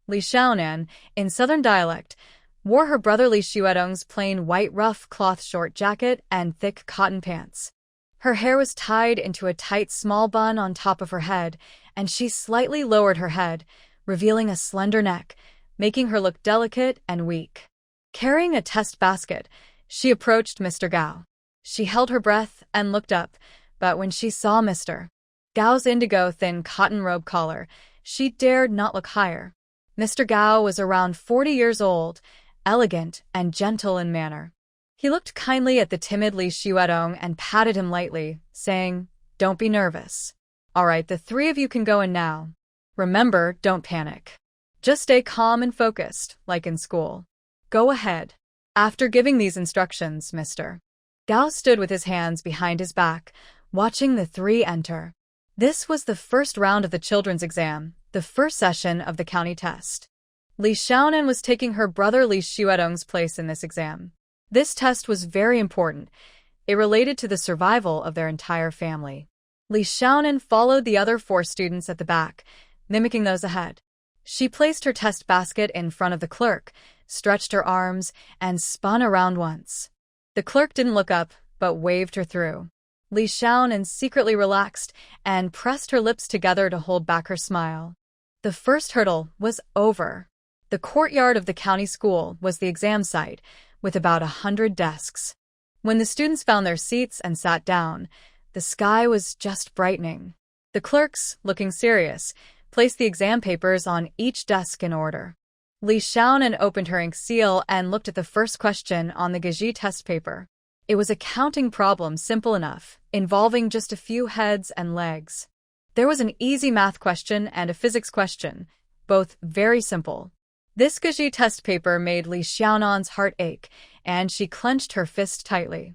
Li Xiaonan, in southern dialect, wore her brother Li Xuedong's plain white rough cloth short jacket and thick cotton pants. Her hair was tied into a tight small bun on top of her head, and she slightly lowered her head, revealing a slender neck, making her look delicate and weak. Carrying a test basket, she approached Mr. Gao. She held her breath and looked up, but when she saw Mr. Gao's indigo thin cotton robe collar, she dared not look higher. Mr. Gao was around 40 years old, elegant and gentle in manner. He looked kindly at the timid Li Xuedong and patted him lightly, saying, "Don't be nervous. All right, the three of you can go in now. Remember, don't panic. Just stay calm and focused, like in school. Go ahead." After giving these instructions, Mr. Gao stood with his hands behind his back, watching the three enter. This was the first round of the children's exam, the first session of the county test. Li Xiaonan was taking her brother Li Xuedong's place in this exam. This test was very important. It related to the survival of their entire family. Li Xiaonan followed the other four students at the back, mimicking those ahead. She placed her test basket in front of the clerk, stretched her arms, and spun around once. The clerk didn't look up, but waved her through. Li Xiaonan secretly relaxed and pressed her lips together to hold back her smile. The first hurdle was over. The courtyard of the county school was the exam site, with about 100 desks. When the students found their seats and sat down, the sky was just brightening. The clerks, looking serious, placed the exam papers on each desk in order. Li Xiaonan opened her ink seal and looked at the first question on the Gaji test paper. It was a counting problem simple enough, involving just a few heads and legs. There was an easy math question and a physics question, both very simple. This Gaji test paper made Li Xiaonan's heart ache, and she clenched her fist tightly.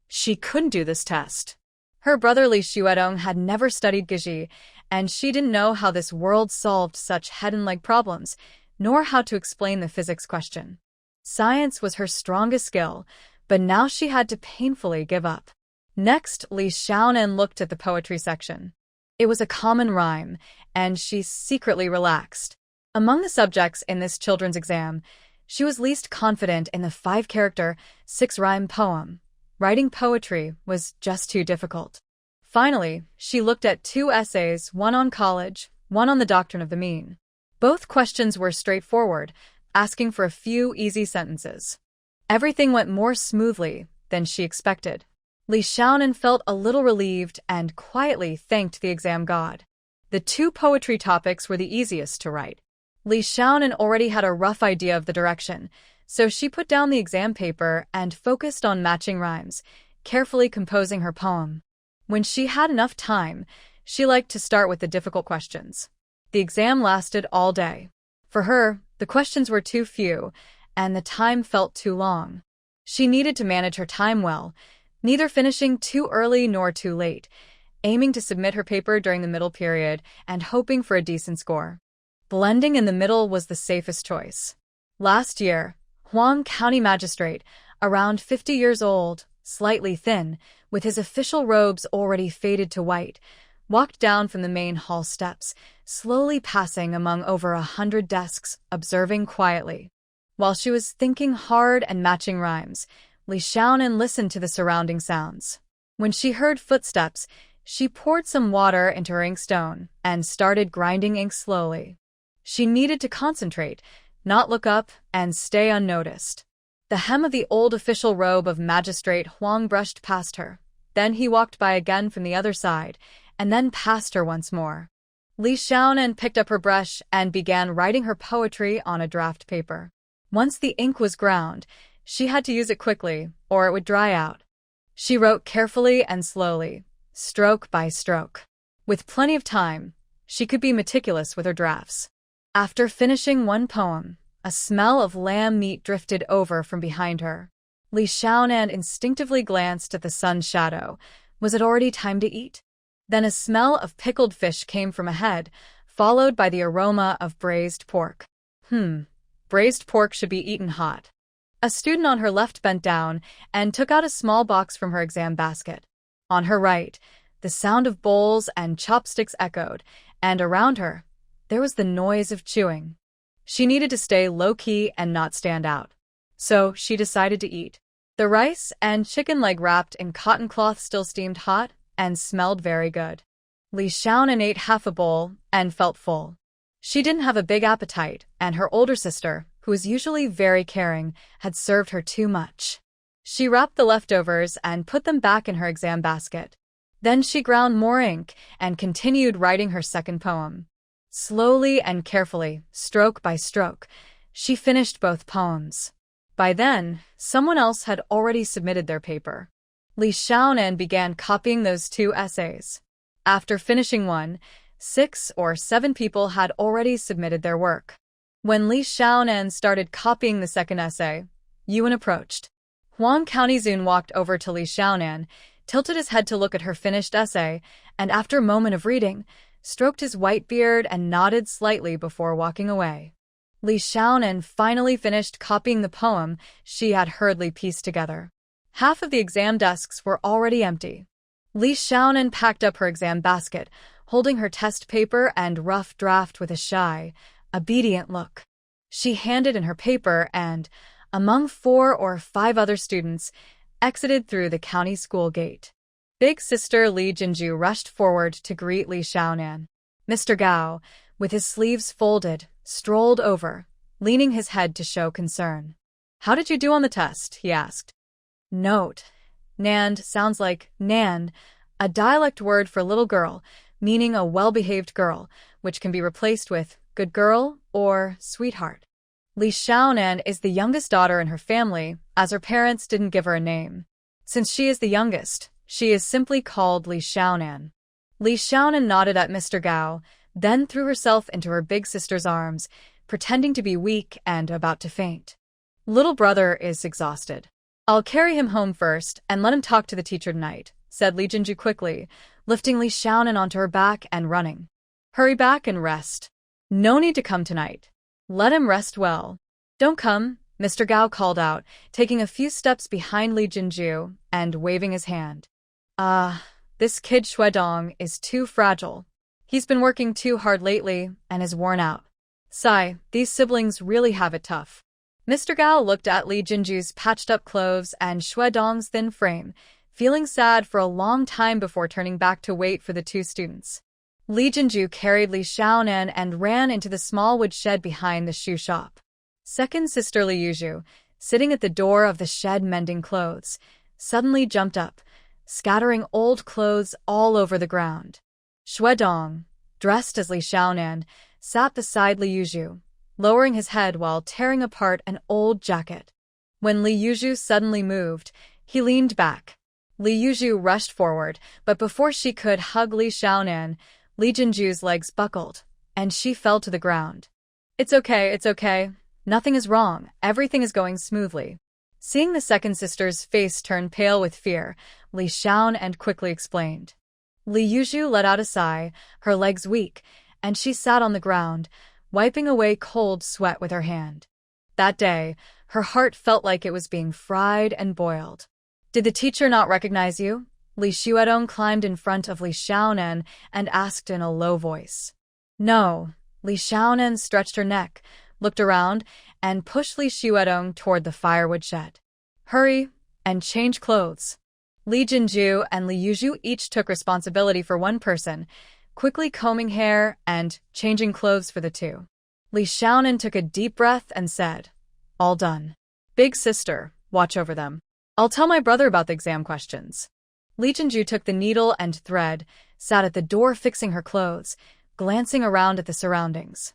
She couldn't do this test. Her brother Li Xuedong had never studied Gaji, and she didn't know how this world solved such head and leg problems, nor how to explain the physics question. Science was her strongest skill, but now she had to painfully give up. Next, Li Xiaonan looked at the poetry section. It was a common rhyme, and she secretly relaxed. Among the subjects in this children's exam, she was least confident in the 5-character, 6-rhyme poem. Writing poetry was just too difficult. Finally, she looked at 2 essays, one on college, one on the doctrine of the mean. Both questions were straightforward, asking for a few easy sentences. Everything went more smoothly than she expected. Li Xiaonan felt a little relieved and quietly thanked the exam god. The 2 poetry topics were the easiest to write. Li Xiaonan already had a rough idea of the direction, so she put down the exam paper and focused on matching rhymes, carefully composing her poem. When she had enough time, she liked to start with the difficult questions. The exam lasted all day. For her, the questions were too few, and the time felt too long. She needed to manage her time well, neither finishing too early nor too late, aiming to submit her paper during the middle period and hoping for a decent score. Blending in the middle was the safest choice. Last year, Huang County Magistrate, around 50 years old, slightly thin, with his official robes already faded to white, walked down from the main hall steps, slowly passing among over 100 desks, observing quietly. While she was thinking hard and matching rhymes, Li Xiaonan listened to the surrounding sounds. When she heard footsteps, she poured some water into her inkstone and started grinding ink slowly. She needed to concentrate, not look up, and stay unnoticed. The hem of the old official robe of Magistrate Huang brushed past her. Then he walked by again from the other side, and then past her once more. Li Xiaonan picked up her brush and began writing her poetry on a draft paper. Once the ink was ground, she had to use it quickly, or it would dry out. She wrote carefully and slowly, stroke by stroke. With plenty of time, she could be meticulous with her drafts. After finishing one poem, a smell of lamb meat drifted over from behind her. Li Xiaonan instinctively glanced at the sun's shadow. Was it already time to eat? Then a smell of pickled fish came from ahead, followed by the aroma of braised pork. Braised pork should be eaten hot. A student on her left bent down and took out a small box from her exam basket. On her right, the sound of bowls and chopsticks echoed, and around her, there was the noise of chewing. She needed to stay low-key and not stand out. So she decided to eat. The rice and chicken leg wrapped in cotton cloth still steamed hot and smelled very good. Li Xiaonan ate half a bowl and felt full. She didn't have a big appetite, and her older sister, who was usually very caring, had served her too much. She wrapped the leftovers and put them back in her exam basket. Then she ground more ink and continued writing her second poem. Slowly and carefully, stroke by stroke, she finished both poems. By then, someone else had already submitted their paper. Li Xiaonan began copying those 2 essays. After finishing one, 6 or 7 people had already submitted their work. When Li Xiaonan started copying the second essay, Yuan approached. Huang Caonizun walked over to Li Xiaonan, tilted his head to look at her finished essay, and after a moment of reading, stroked his white beard and nodded slightly before walking away. Li Xiaonan finally finished copying the poem she had hurriedly pieced together. Half of the exam desks were already empty. Li Xiaonan packed up her exam basket, holding her test paper and rough draft with a shy, obedient look. She handed in her paper and, among 4 or 5 other students, exited through the county school gate. Big sister Li Jinju rushed forward to greet Li Xiaonan. Mr. Gao, with his sleeves folded, strolled over, leaning his head to show concern. "How did you do on the test?" he asked. Note: Nand sounds like Nan, a dialect word for little girl, meaning a well-behaved girl, which can be replaced with good girl or sweetheart. Li Xiaonan is the youngest daughter in her family, as her parents didn't give her a name. Since she is the youngest, she is simply called Li Xiaonan. Li Xiaonan nodded at Mr. Gao, then threw herself into her big sister's arms, pretending to be weak and about to faint. "Little brother is exhausted. I'll carry him home first and let him talk to the teacher tonight," said Li Jinju quickly, lifting Li Xiaonan onto her back and running. "Hurry back and rest. No need to come tonight. Let him rest well." "Don't come," Mr. Gao called out, taking a few steps behind Li Jinju and waving his hand. This kid Shuedong is too fragile. He's been working too hard lately and is worn out. Sigh, these siblings really have it tough." Mr. Gao looked at Li Jinju's patched-up clothes and Shuedong's thin frame, feeling sad for a long time before turning back to wait for the 2 students. Li Jinju carried Li Xiaonan and ran into the small wood shed behind the shoe shop. Second sister Li Yuzhu, sitting at the door of the shed mending clothes, suddenly jumped up, scattering old clothes all over the ground. Shuedong, dressed as Li Xiaonan, sat beside Li Yuzhu, lowering his head while tearing apart an old jacket. When Li Yuzhu suddenly moved, he leaned back. Li Yuzhu rushed forward, but before she could hug Li Xiaonan, Li Jinju's legs buckled, and she fell to the ground. It's okay. Nothing is wrong. Everything is going smoothly." Seeing the second sister's face turn pale with fear, Li Xiaonan quickly explained. Li Yuzhu let out a sigh, her legs weak, and she sat on the ground, wiping away cold sweat with her hand. That day, her heart felt like it was being fried and boiled. "Did the teacher not recognize you?" Li Shuedong climbed in front of Li Xiaonan and asked in a low voice. "No." Li Xiaonan stretched her neck, looked around, and pushed Li Shuedong toward the firewood shed. "Hurry and change clothes." Li Jinju and Li Yuzhu each took responsibility for one person, quickly combing hair and changing clothes for the 2. Li Xiaonan took a deep breath and said, "All done. Big sister, watch over them. I'll tell my brother about the exam questions." Li Jinju took the needle and thread, sat at the door fixing her clothes, glancing around at the surroundings.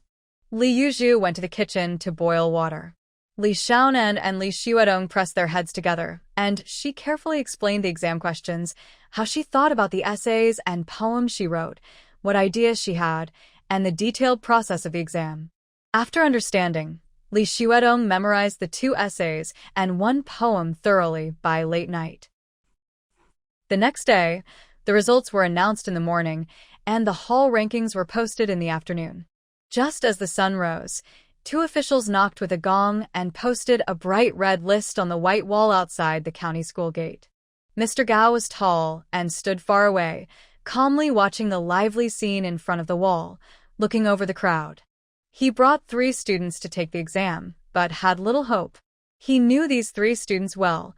Li Yuzhu went to the kitchen to boil water. Li Xiaonan and Li Shuedong pressed their heads together, and she carefully explained the exam questions, how she thought about the essays and poems she wrote, what ideas she had, and the detailed process of the exam. After understanding, Li Shuedong memorized the 2 essays and 1 poem thoroughly by late night. The next day, the results were announced in the morning, and the hall rankings were posted in the afternoon. Just as the sun rose, 2 officials knocked with a gong and posted a bright red list on the white wall outside the county school gate. Mr. Gao was tall and stood far away, calmly watching the lively scene in front of the wall, looking over the crowd. He brought 3 students to take the exam, but had little hope. He knew these 3 students well,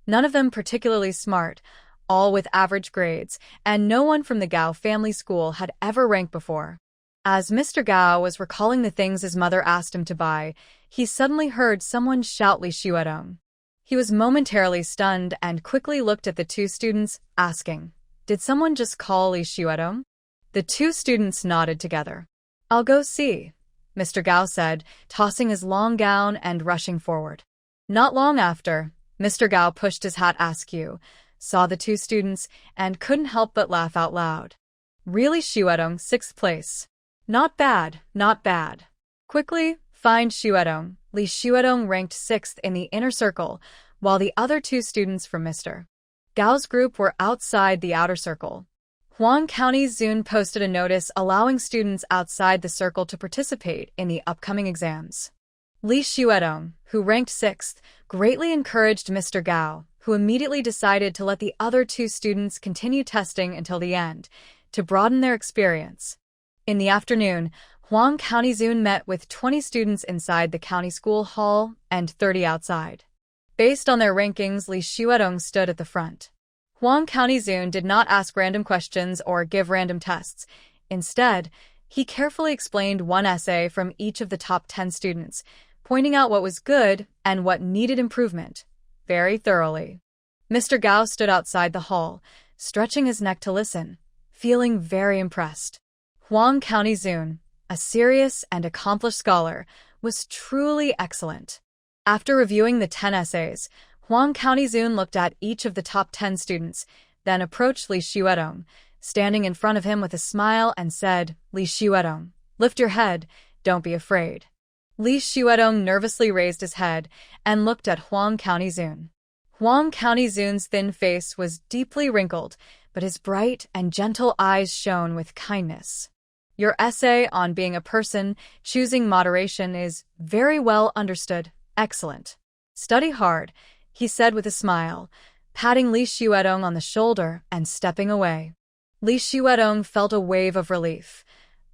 none of them particularly smart, all with average grades, and no one from the Gao family school had ever ranked before. As Mr. Gao was recalling the things his mother asked him to buy, he suddenly heard someone shout Li Xuedong. He was momentarily stunned and quickly looked at the 2 students, asking, "Did someone just call Li Xuedong?" The 2 students nodded together. "I'll go see," Mr. Gao said, tossing his long gown and rushing forward. Not long after, Mr. Gao pushed his hat askew, saw the 2 students, and couldn't help but laugh out loud. "Really, Xuedong, 6th place. Not bad, not bad. Quickly, find Xuedong." Li Xuedong ranked 6th in the inner circle, while the other 2 students from Mr. Gao's group were outside the outer circle. Huang County's Zun posted a notice allowing students outside the circle to participate in the upcoming exams. Li Xuedong, who ranked 6th, greatly encouraged Mr. Gao, who immediately decided to let the other 2 students continue testing until the end, to broaden their experience. In the afternoon, Huang County Zun met with 20 students inside the county school hall and 30 outside. Based on their rankings, Li Xuedong stood at the front. Huang County Zun did not ask random questions or give random tests. Instead, he carefully explained one essay from each of the top 10 students, pointing out what was good and what needed improvement, very thoroughly. Mr. Gao stood outside the hall, stretching his neck to listen, feeling very impressed. Huang County Zun, a serious and accomplished scholar, was truly excellent. After reviewing the 10 essays, Huang County Zun looked at each of the top 10 students, then approached Li Xuedong, standing in front of him with a smile, and said, "Li Xuedong, lift your head, don't be afraid." Li Xuedong nervously raised his head and looked at Huang County Zun. Huang County Zun's thin face was deeply wrinkled, but his bright and gentle eyes shone with kindness. "Your essay on being a person choosing moderation is very well understood. Excellent. Study hard," he said with a smile, patting Li Xuedong on the shoulder and stepping away. Li Xuedong felt a wave of relief,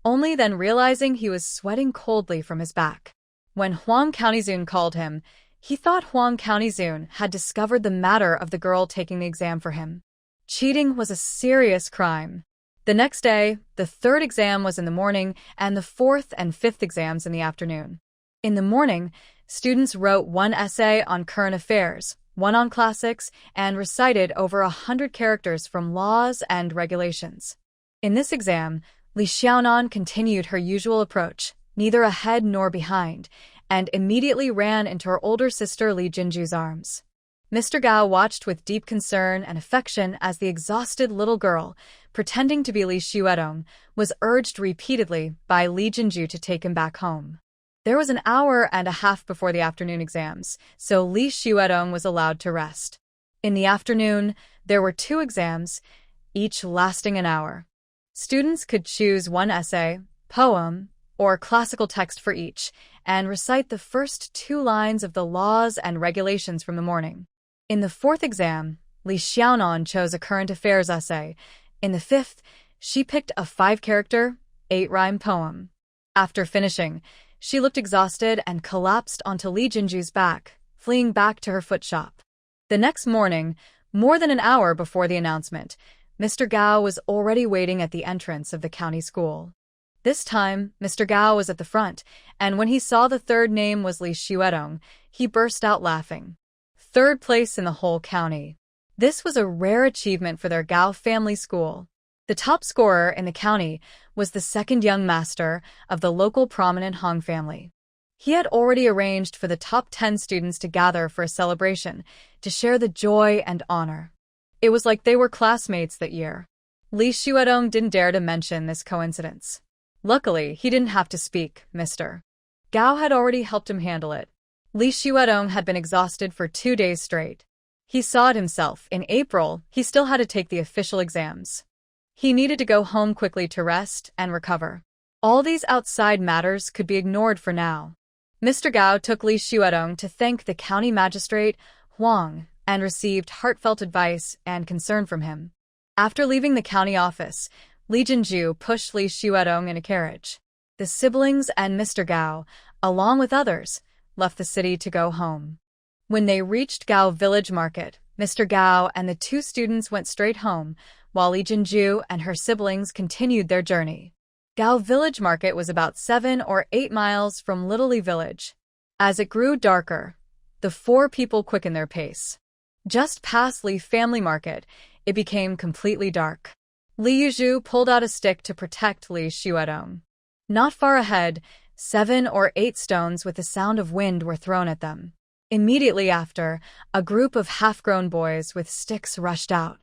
only then realizing he was sweating coldly from his back. When Huang County Zun called him, he thought Huang County Zun had discovered the matter of the girl taking the exam for him. Cheating was a serious crime. The next day, the 3rd exam was in the morning and the 4th and 5th exams in the afternoon. In the morning, students wrote one essay on current affairs, one on classics, and recited over 100 characters from laws and regulations. In this exam, Li Xiaonan continued her usual approach, neither ahead nor behind, and immediately ran into her older sister Li Jinju's arms. Mr. Gao watched with deep concern and affection as the exhausted little girl, pretending to be Li Xuedong, was urged repeatedly by Li Jinju to take him back home. There was an hour and a half before the afternoon exams, so Li Xuedong was allowed to rest. In the afternoon, there were 2 exams, each lasting an hour. Students could choose one essay, poem, or classical text for each, and recite the first 2 lines of the laws and regulations from the morning. In the 4th exam, Li Xiaonan chose a current affairs essay. In the 5th, she picked a 5-character, 8-rhyme poem. After finishing, she looked exhausted and collapsed onto Li Jinju's back, fleeing back to her foot shop. The next morning, more than an hour before the announcement, Mr. Gao was already waiting at the entrance of the county school. This time, Mr. Gao was at the front, and when he saw the 3rd name was Li Xuedong, he burst out laughing. 3rd place in the whole county. This was a rare achievement for their Gao family school. The top scorer in the county was the 2nd young master of the local prominent Hong family. He had already arranged for the top 10 students to gather for a celebration, to share the joy and honor. It was like they were classmates that year. Li Xuedong didn't dare to mention this coincidence. Luckily, he didn't have to speak, Mr. Gao had already helped him handle it. Li Xuedong had been exhausted for 2 days straight. He saw it himself. In April, he still had to take the official exams. He needed to go home quickly to rest and recover. All these outside matters could be ignored for now. Mr. Gao took Li Xuedong to thank the county magistrate, Huang, and received heartfelt advice and concern from him. After leaving the county office, Li Jinju pushed Li Xuedong in a carriage. The siblings and Mr. Gao, along with others, left the city to go home. When they reached Gao Village Market, Mr. Gao and the two students went straight home, while Li Jinju and her siblings continued their journey. Gao Village Market was about 7 or 8 miles from Little Li Village. As it grew darker, the four people quickened their pace. Just past Li Family Market, it became completely dark. Li Yuzhu pulled out a stick to protect Li Xuedong. Not far ahead, 7 or 8 stones with the sound of wind were thrown at them. Immediately after, a group of half-grown boys with sticks rushed out.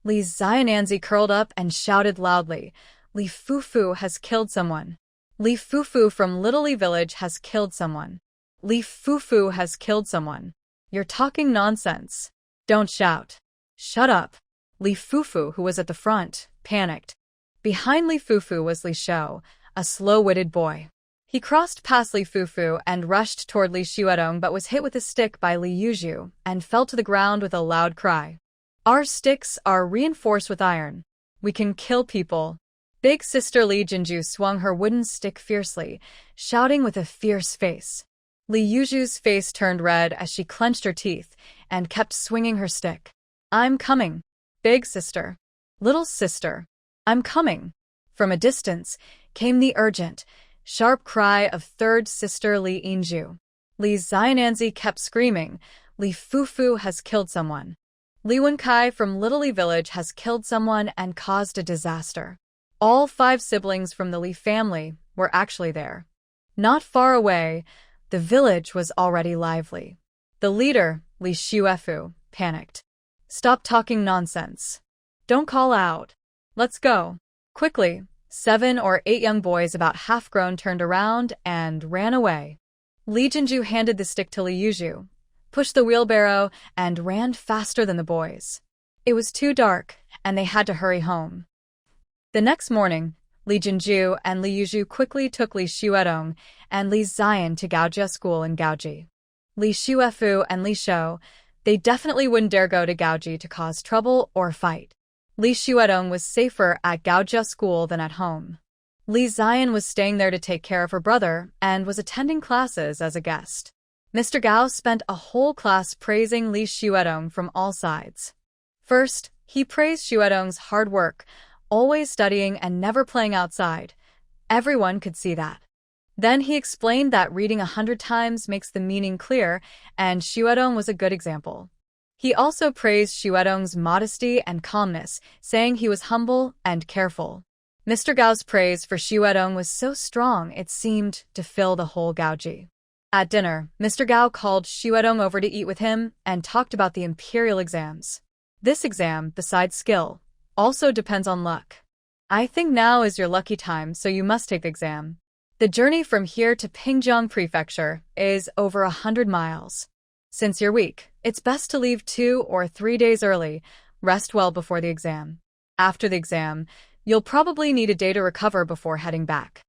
Li Xiananzi curled up and shouted loudly, "Li Fufu has killed someone. Li Fufu from Little Li Village has killed someone. Li Fufu has killed someone. You're talking nonsense. Don't shout. Shut up." Li Fufu, who was at the front, panicked. Behind Li Fufu was Li Shou, a slow-witted boy. He crossed past Li Fufu and rushed toward Li Xuedong but was hit with a stick by Li Yuzhu and fell to the ground with a loud cry. "Our sticks are reinforced with iron. We can kill people." Big sister Li Jinju swung her wooden stick fiercely, shouting with a fierce face. Li Yuzhu's face turned red as she clenched her teeth and kept swinging her stick. "I'm coming. Big sister. Little sister. I'm coming." From a distance came the urgent, sharp cry of third sister Li Yinju. Li Xiananzi kept screaming, "Li Fufu has killed someone. Li Wenkai from Little Li Village has killed someone and caused a disaster." All 5 siblings from the Li family were actually there. Not far away, the village was already lively. The leader, Li Xuefu, panicked. "Stop talking nonsense. Don't call out. Let's go." Quickly, 7 or 8 young boys about half-grown turned around and ran away. Li Jinju handed the stick to Li Yuzhu, pushed the wheelbarrow, and ran faster than the boys. It was too dark, and they had to hurry home. The next morning, Li Jinju and Li Yuzhu quickly took Li Xuedong and Li Xian to Gaojia School in Gaoji. Li Xuefu and Li Shou, they definitely wouldn't dare go to Gaoji to cause trouble or fight. Li Xuedong was safer at Gaojia School than at home. Li Xian was staying there to take care of her brother and was attending classes as a guest. Mr. Gao spent a whole class praising Li Xuedong from all sides. First, he praised Xuedong's hard work, always studying and never playing outside. Everyone could see that. Then he explained that reading 100 times makes the meaning clear, and Xuedong was a good example. He also praised Xuedong's modesty and calmness, saying he was humble and careful. Mr. Gao's praise for Xuedong was so strong it seemed to fill the whole Gaoji. At dinner, Mr. Gao called Xuedong over to eat with him and talked about the imperial exams. This exam, besides skill, also depends on luck. "I think now is your lucky time, so you must take the exam. The journey from here to Pingjiang Prefecture is over 100 miles. Since you're weak, it's best to leave 2 or 3 days early, rest well before the exam. After the exam, you'll probably need a day to recover before heading back.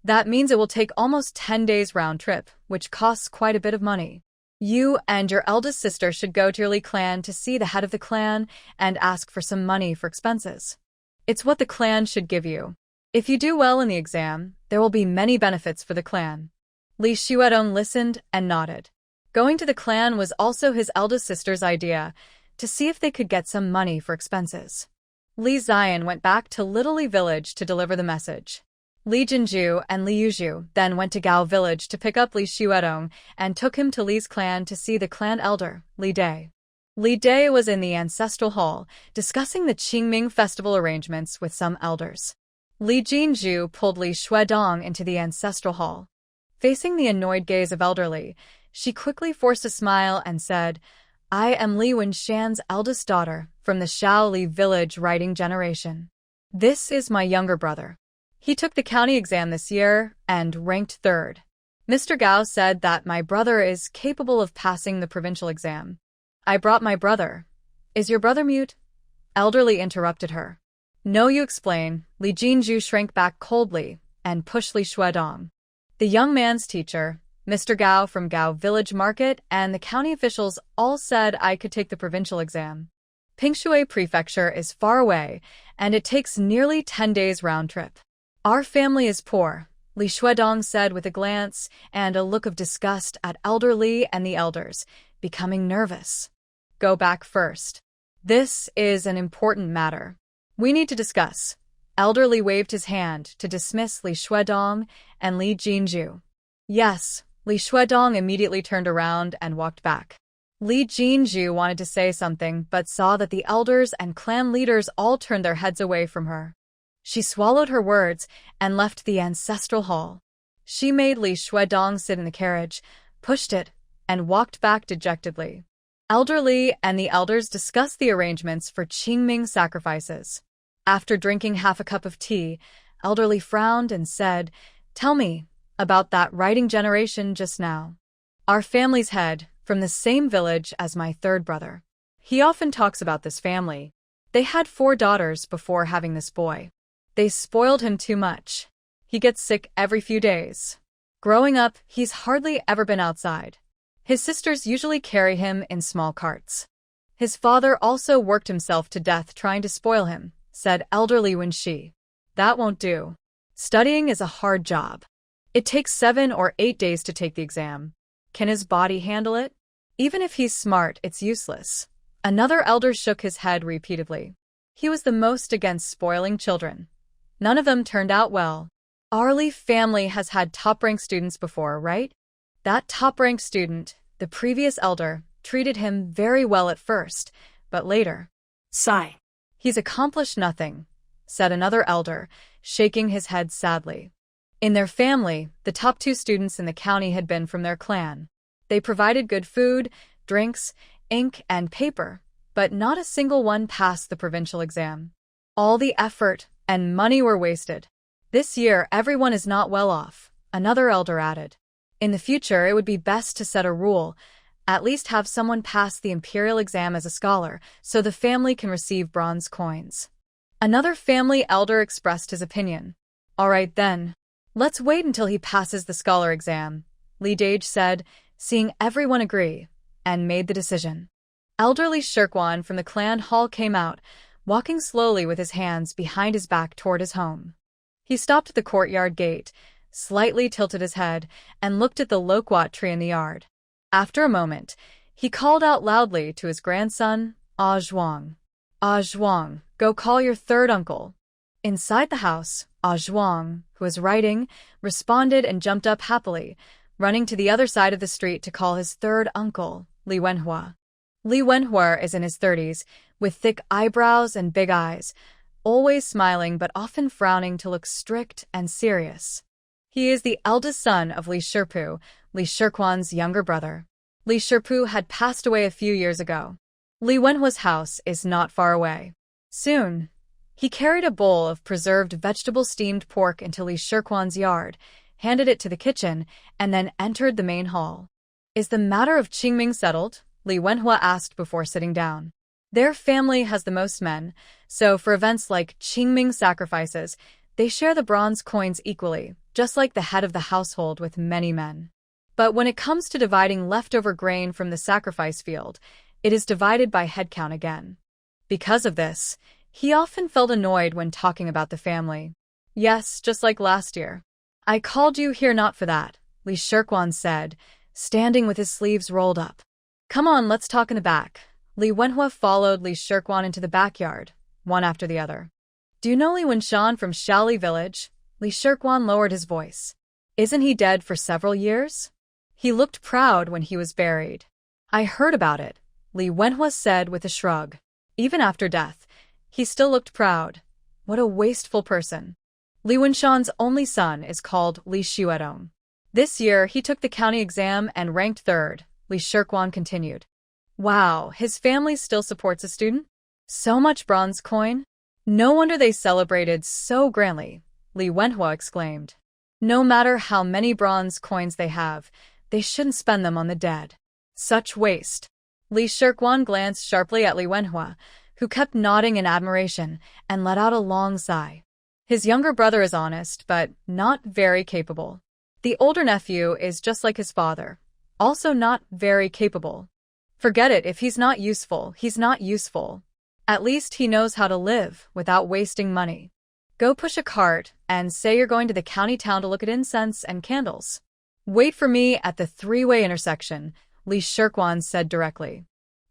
That means it will take almost 10 days round trip, which costs quite a bit of money. You and your eldest sister should go to your Li clan to see the head of the clan and ask for some money for expenses. It's what the clan should give you. If you do well in the exam, there will be many benefits for the clan." Li Xuedong listened and nodded. Going to the clan was also his eldest sister's idea, to see if they could get some money for expenses. Li Xian went back to Little Li Village to deliver the message. Li Jinju and Li Yuzhu then went to Gao Village to pick up Li Xuedong and took him to Li's clan to see the clan elder, Li Dai. Li Dai was in the ancestral hall, discussing the Qingming festival arrangements with some elders. Li Jinju pulled Li Xuedong into the ancestral hall. Facing the annoyed gaze of elderly, she quickly forced a smile and said, "I am Li Wenshan's eldest daughter from the Shao Li village writing generation. This is my younger brother. He took the county exam this year and ranked 3rd. Mr. Gao said that my brother is capable of passing the provincial exam. I brought my brother. Is your brother mute?" Elderly interrupted her. "No, you explain." Li Jinju shrank back coldly and pushed Li Xuedong. The young man's teacher, Mr. Gao from Gao Village Market, and the county officials all said I could take the provincial exam. Pingshui Prefecture is far away, and it takes nearly 10 days round trip. Our family is poor, Li Shuedong said with a glance and a look of disgust at Elder Li and the elders, becoming nervous. Go back first. This is an important matter. We need to discuss. Elder Li waved his hand to dismiss Li Shuedong and Li Jinju. Yes, Li Shuedong immediately turned around and walked back. Li Jinju wanted to say something but saw that the elders and clan leaders all turned their heads away from her. She swallowed her words and left the ancestral hall. She made Li Shuedong sit in the carriage, pushed it, and walked back dejectedly. Elder Li and the elders discussed the arrangements for Qingming sacrifices. After drinking half a cup of tea, Elder Li frowned and said, "Tell me about that writing generation just now. Our family's head, from the same village as my third brother. He often talks about this family. They had 4 daughters before having this boy. They spoiled him too much. He gets sick every few days. Growing up, he's hardly ever been outside. His sisters usually carry him in small carts. His father also worked himself to death trying to spoil him," said Elder Li Wenxi. "That won't do. Studying is a hard job. It takes 7 or 8 days to take the exam. Can his body handle it? Even if he's smart, it's useless." Another elder shook his head repeatedly. He was the most against spoiling children. None of them turned out well. Our Li family has had top-ranked students before, right? That top-ranked student, the previous elder, treated him very well at first, but later. Sigh. "He's accomplished nothing," said another elder, shaking his head sadly. In their family, the top 2 students in the county had been from their clan. They provided good food, drinks, ink, and paper, but not a single one passed the provincial exam. All the effort and money were wasted. "This year, everyone is not well off," another elder added. "In the future, it would be best to set a rule, at least have someone pass the imperial exam as a scholar, so the family can receive bronze coins." Another family elder expressed his opinion. "All right then. Let's wait until he passes the scholar exam," Li Dage said, seeing everyone agree, and made the decision. Elderly Shirkwan from the clan hall came out, walking slowly with his hands behind his back toward his home. He stopped at the courtyard gate, slightly tilted his head, and looked at the loquat tree in the yard. After a moment, he called out loudly to his grandson, Ah Zhuang. "Ah Zhuang, go call your third uncle." Inside the house, Ah Zhuang, who was writing, responded and jumped up happily, running to the other side of the street to call his third uncle, Li Wenhua. Li Wenhua is in his 30s, with thick eyebrows and big eyes, always smiling but often frowning to look strict and serious. He is the eldest son of Li Shipu, Li Shirkwan's younger brother. Li Shipu had passed away a few years ago. Li Wenhua's house is not far away. Soon, he carried a bowl of preserved vegetable steamed pork into Li Shirkwan's yard, handed it to the kitchen, and then entered the main hall. "Is the matter of Qingming settled?" Li Wenhua asked before sitting down. Their family has the most men, so for events like Qingming sacrifices, they share the bronze coins equally, just like the head of the household with many men. But when it comes to dividing leftover grain from the sacrifice field, it is divided by headcount again. Because of this, he often felt annoyed when talking about the family. "Yes, just like last year. I called you here not for that," Li Shirkwan said, standing with his sleeves rolled up. "Come on, let's talk in the back." Li Wenhua followed Li Shirkwan into the backyard, one after the other. "Do you know Li Wenshan from Shaoli village?" Li Shirkwan lowered his voice. "Isn't he dead for several years? He looked proud when he was buried." "I heard about it," Li Wenhua said with a shrug. "Even after death, he still looked proud. What a wasteful person." Li Wenshan's only son is called Li Shuedong. This year, he took the county exam and ranked 3rd, Li Shirkwan continued. "Wow, his family still supports a student? So much bronze coin? No wonder they celebrated so grandly," Li Wenhua exclaimed. "No matter how many bronze coins they have, they shouldn't spend them on the dead. Such waste." Li Shirkwan glanced sharply at Li Wenhua, who kept nodding in admiration, and let out a long sigh. His younger brother is honest, but not very capable. The older nephew is just like his father, also not very capable. Forget it, if he's not useful, he's not useful. At least he knows how to live without wasting money. Go push a cart and say you're going to the county town to look at incense and candles. Wait for me at the three-way intersection, Li Shirkwan said directly.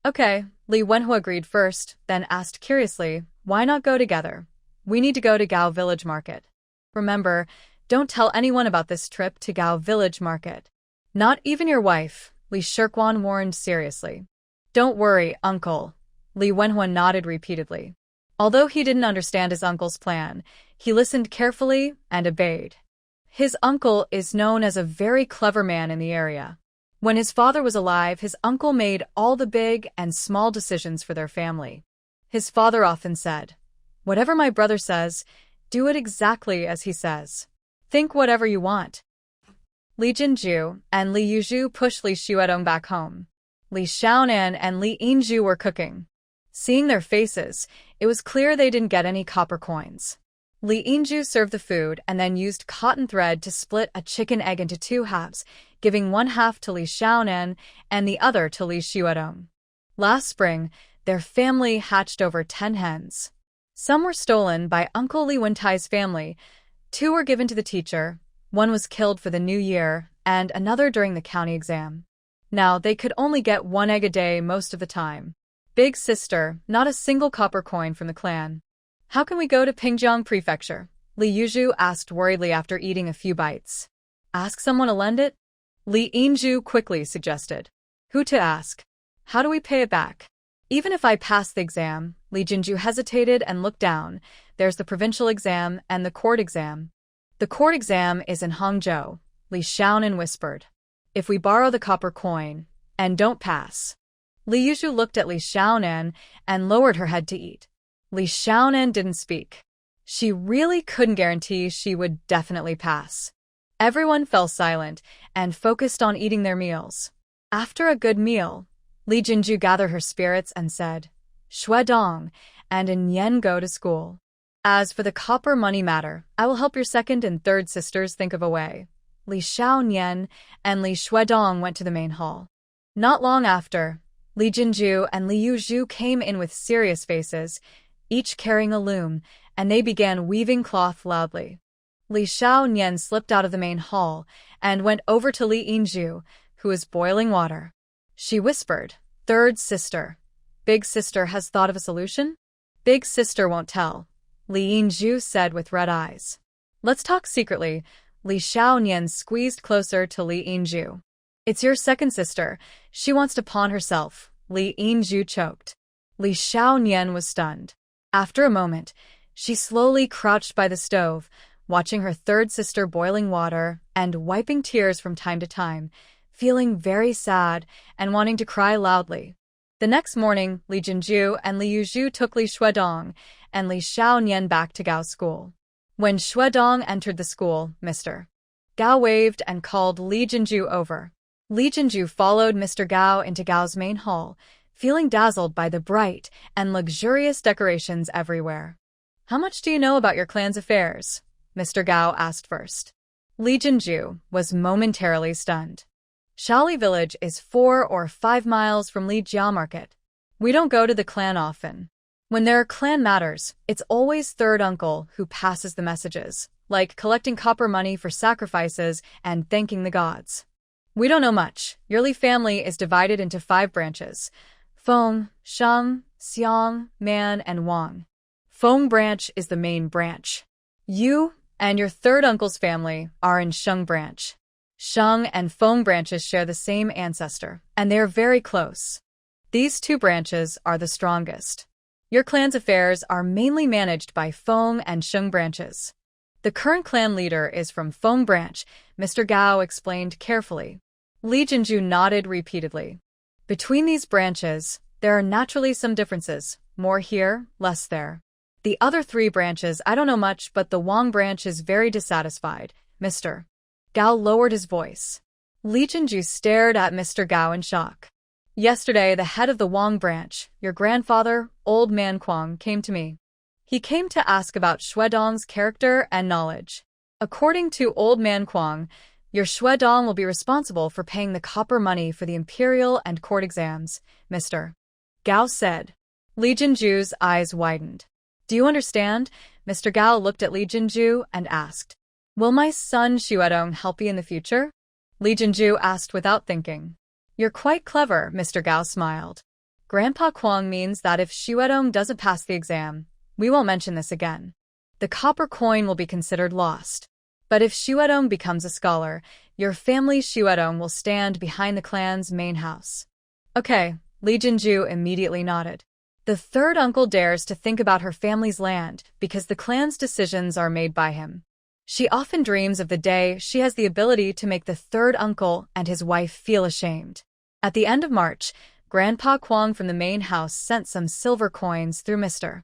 Okay, Li Wenhua agreed first, then asked curiously, why not go together? We need to go to Gao Village Market. Remember, don't tell anyone about this trip to Gao Village Market. Not even your wife, Li Shirkwan warned seriously. Don't worry, uncle. Li Wenhua nodded repeatedly. Although he didn't understand his uncle's plan, he listened carefully and obeyed. His uncle is known as a very clever man in the area. When his father was alive, his uncle made all the big and small decisions for their family. His father often said, "Whatever my brother says, do it exactly as he says. Think whatever you want." Li Jinju and Li Yuzhu pushed Li Xuedong back home. Li Xiaonan and Li Yinju were cooking. Seeing their faces, it was clear they didn't get any copper coins. Li Yinju served the food and then used cotton thread to split a chicken egg into two halves, giving one half to Li Xiaonan and the other to Li Xuedong. Last spring, their family hatched over 10 hens. Some were stolen by Uncle Li Wentai's family, 2 were given to the teacher, 1 was killed for the new year, and another during the county exam. Now, they could only get 1 egg a day most of the time. Big sister, not a single copper coin from the clan. How can we go to Pingjiang Prefecture? Li Yuzhu asked worriedly after eating a few bites. Ask someone to lend it? Li Yinju quickly suggested. Who to ask? How do we pay it back? Even if I pass the exam, Li Jinju hesitated and looked down. There's the provincial exam and the court exam. The court exam is in Hangzhou, Li Xiaonan whispered. If we borrow the copper coin and don't pass. Li Yuzhu looked at Li Xiaonan and lowered her head to eat. Li Xiaonan didn't speak. She really couldn't guarantee she would definitely pass. Everyone fell silent and focused on eating their meals. After a good meal, Li Jinju gathered her spirits and said, Xuedong and Yen go to school. As for the copper money matter, I will help your second and third sisters think of a way. Li Xiaonan and Li Xuedong went to the main hall. Not long after, Li Jinju and Li Yuzhu came in with serious faces, each carrying a loom, and they began weaving cloth loudly. Li Xiaonan slipped out of the main hall and went over to Li Yinju, who was boiling water. She whispered, Third sister. Big sister has thought of a solution? Big sister won't tell, Li Yinju said with red eyes. Let's talk secretly. Li Xiaonan squeezed closer to Li Yinju. It's your second sister. She wants to pawn herself, Li Yinju choked. Li Xiaonan was stunned. After a moment, she slowly crouched by the stove, watching her third sister boiling water and wiping tears from time to time, feeling very sad and wanting to cry loudly. The next morning, Li Jinju and Li Yuzhu took Li Xuedong and Li Xiaonan back to Gao's school. When Xuedong entered the school, Mr. Gao waved and called Li Jinju over. Li Jinju followed Mr. Gao into Gao's main hall, feeling dazzled by the bright and luxurious decorations everywhere. How much do you know about your clan's affairs? Mr. Gao asked first. Li Jinju was momentarily stunned. Shaoli village is 4 or 5 miles from Li Jia Market. We don't go to the clan often. When there are clan matters, it's always third uncle who passes the messages, like collecting copper money for sacrifices and thanking the gods. We don't know much. Your Li family is divided into 5 branches: Feng, Sheng, Xiang, Man, and Wang. Feng branch is the main branch. You and your third uncle's family are in Sheng branch. Sheng and Feng branches share the same ancestor, and they are very close. These 2 branches are the strongest. Your clan's affairs are mainly managed by Feng and Sheng branches. The current clan leader is from Feng branch, Mr. Gao explained carefully. Li Jinju nodded repeatedly. Between these branches, there are naturally some differences, more here, less there. The other 3 branches I don't know much, but the Wang branch is very dissatisfied, Mr. Gao lowered his voice. Li Jinju stared at Mr. Gao in shock. Yesterday, the head of the Wang branch, your grandfather, Old Man Kuang, came to me. He came to ask about Xuedong's character and knowledge. According to Old Man Kuang, your Xuedong will be responsible for paying the copper money for the imperial and court exams, Mr. Gao said. Li Jinju's eyes widened. Do you understand? Mr. Gao looked at Li Jinju and asked, "Will my son Xuedong help you in the future?" Li Jinju asked without thinking. "You're quite clever," Mr. Gao smiled. "Grandpa Kwong means that if Xuedong doesn't pass the exam, we won't mention this again. The copper coin will be considered lost. But if Xuedong becomes a scholar, your family Xuedong will stand behind the clan's main house." "Okay," Li Jinju immediately nodded. The third uncle dares to think about her family's land because the clan's decisions are made by him. She often dreams of the day she has the ability to make the third uncle and his wife feel ashamed. At the end of March, Grandpa Kwong from the main house sent some silver coins through Mr.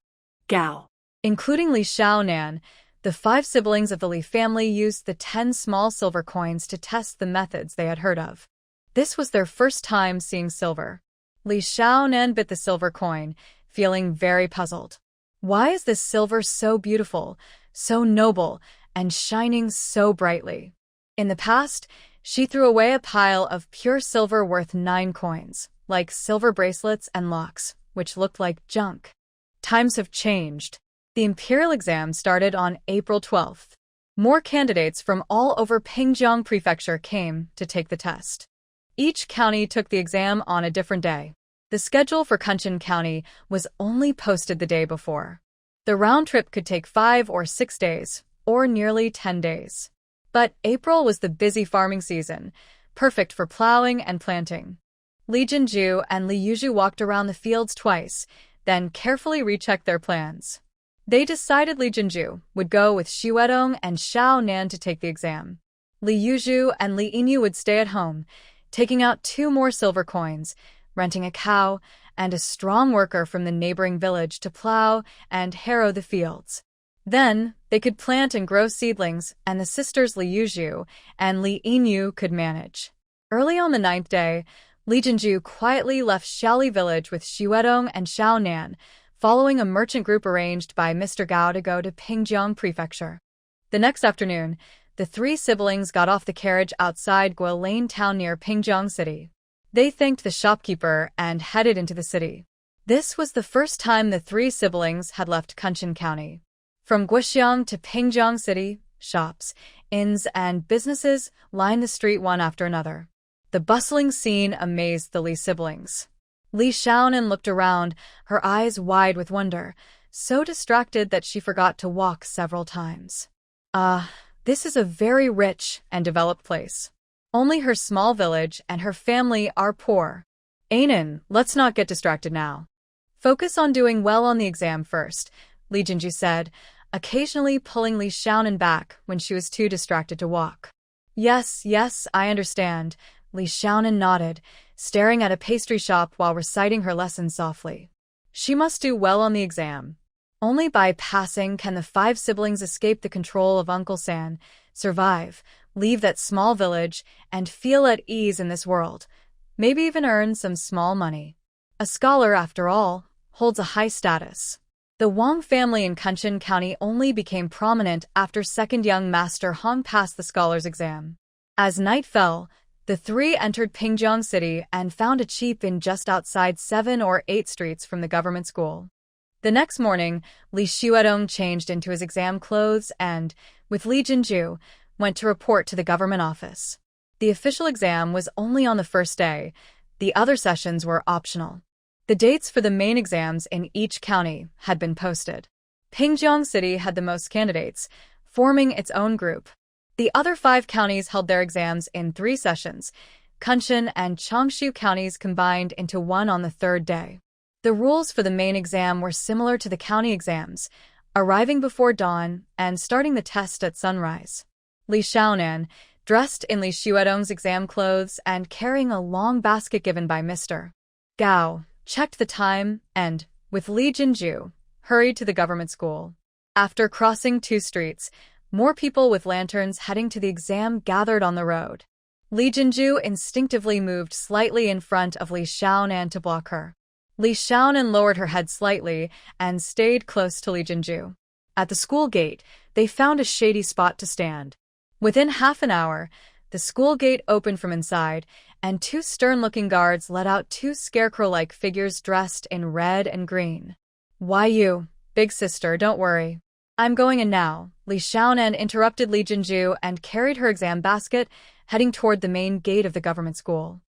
Gao. Including Li Xiaonan, the 5 siblings of the Li family used the 10 small silver coins to test the methods they had heard of. This was their first time seeing silver. Li Xiaonan bit the silver coin, feeling very puzzled. Why is this silver so beautiful, so noble, and shining so brightly? In the past, she threw away a pile of pure silver worth 9 coins, like silver bracelets and locks, which looked like junk. Times have changed. The imperial exam started on April 12th. More candidates from all over Pingjiang Prefecture came to take the test. Each county took the exam on a different day. The schedule for Kunshan County was only posted the day before. The round trip could take 5 or 6 days, or nearly 10 days. But April was the busy farming season, perfect for plowing and planting. Li Jinju and Li Yuzhu walked around the fields twice, then carefully rechecked their plans. They decided Li Jinju would go with Xuedong and Xiao Nan to take the exam. Li Yuzhu and Li Yinyu would stay at home, taking out 2 more silver coins, renting a cow, and a strong worker from the neighboring village to plow and harrow the fields. Then, they could plant and grow seedlings, and the sisters Li Yuzhu and Li Yinyu could manage. Early on the 9th day, Li Jinju quietly left Xiaoli village with Xuedong and Xiao Nan, following a merchant group arranged by Mr. Gao to go to Pingjiang Prefecture. The next afternoon, the 3 siblings got off the carriage outside Guilin town near Pingjiang City. They thanked the shopkeeper and headed into the city. This was the first time the 3 siblings had left Kunshan County. From Guixiang to Pingjiang City, shops, inns, and businesses lined the street one after another. The bustling scene amazed the Li siblings. Li Xiaonan looked around, her eyes wide with wonder, so distracted that she forgot to walk several times. This is a very rich and developed place. Only her small village and her family are poor. Anan, let's not get distracted now. Focus on doing well on the exam first, Li Jinju said, occasionally pulling Li Xiaonan back when she was too distracted to walk. Yes, I understand, Li Xiaonan nodded, staring at a pastry shop while reciting her lesson softly. She must do well on the exam. Only by passing can the 5 siblings escape the control of Uncle San, survive, leave that small village, and feel at ease in this world. Maybe even earn some small money. A scholar, after all, holds a high status. The Wang family in Kunshan County only became prominent after second young master Hong passed the scholar's exam. As night fell, the 3 entered Pingjiang City and found a cheap inn just outside 7 or 8 streets from the government school. The next morning, Li Xuedong changed into his exam clothes and, with Li Jinju, went to report to the government office. The official exam was only on the first day. The other sessions were optional. The dates for the main exams in each county had been posted. Pingjiang City had the most candidates, forming its own group. The other 5 counties held their exams in 3 sessions. Kunshan and Changshu counties combined into one on the 3rd day. The rules for the main exam were similar to the county exams, arriving before dawn and starting the test at sunrise. Li Xiaonan, dressed in Li Xuedong's exam clothes and carrying a long basket given by Mr. Gao, checked the time and, with Li Jinju, hurried to the government school. After crossing 2 streets, more people with lanterns heading to the exam gathered on the road. Li Jinju instinctively moved slightly in front of Li Xiaonan to block her. Li Xiaonan lowered her head slightly and stayed close to Li Jinju. At the school gate, they found a shady spot to stand. Within half an hour, the school gate opened from inside, and 2 stern-looking guards let out 2 scarecrow-like figures dressed in red and green. "Why you, big sister, don't worry. I'm going in now. Li Xiaonan interrupted Li Jinju and carried her exam basket, heading toward the main gate of the government school.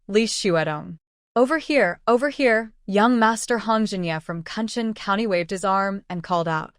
Li Xuedong. Over here, young Master Hong Jinye from Kunshan County waved his arm and called out.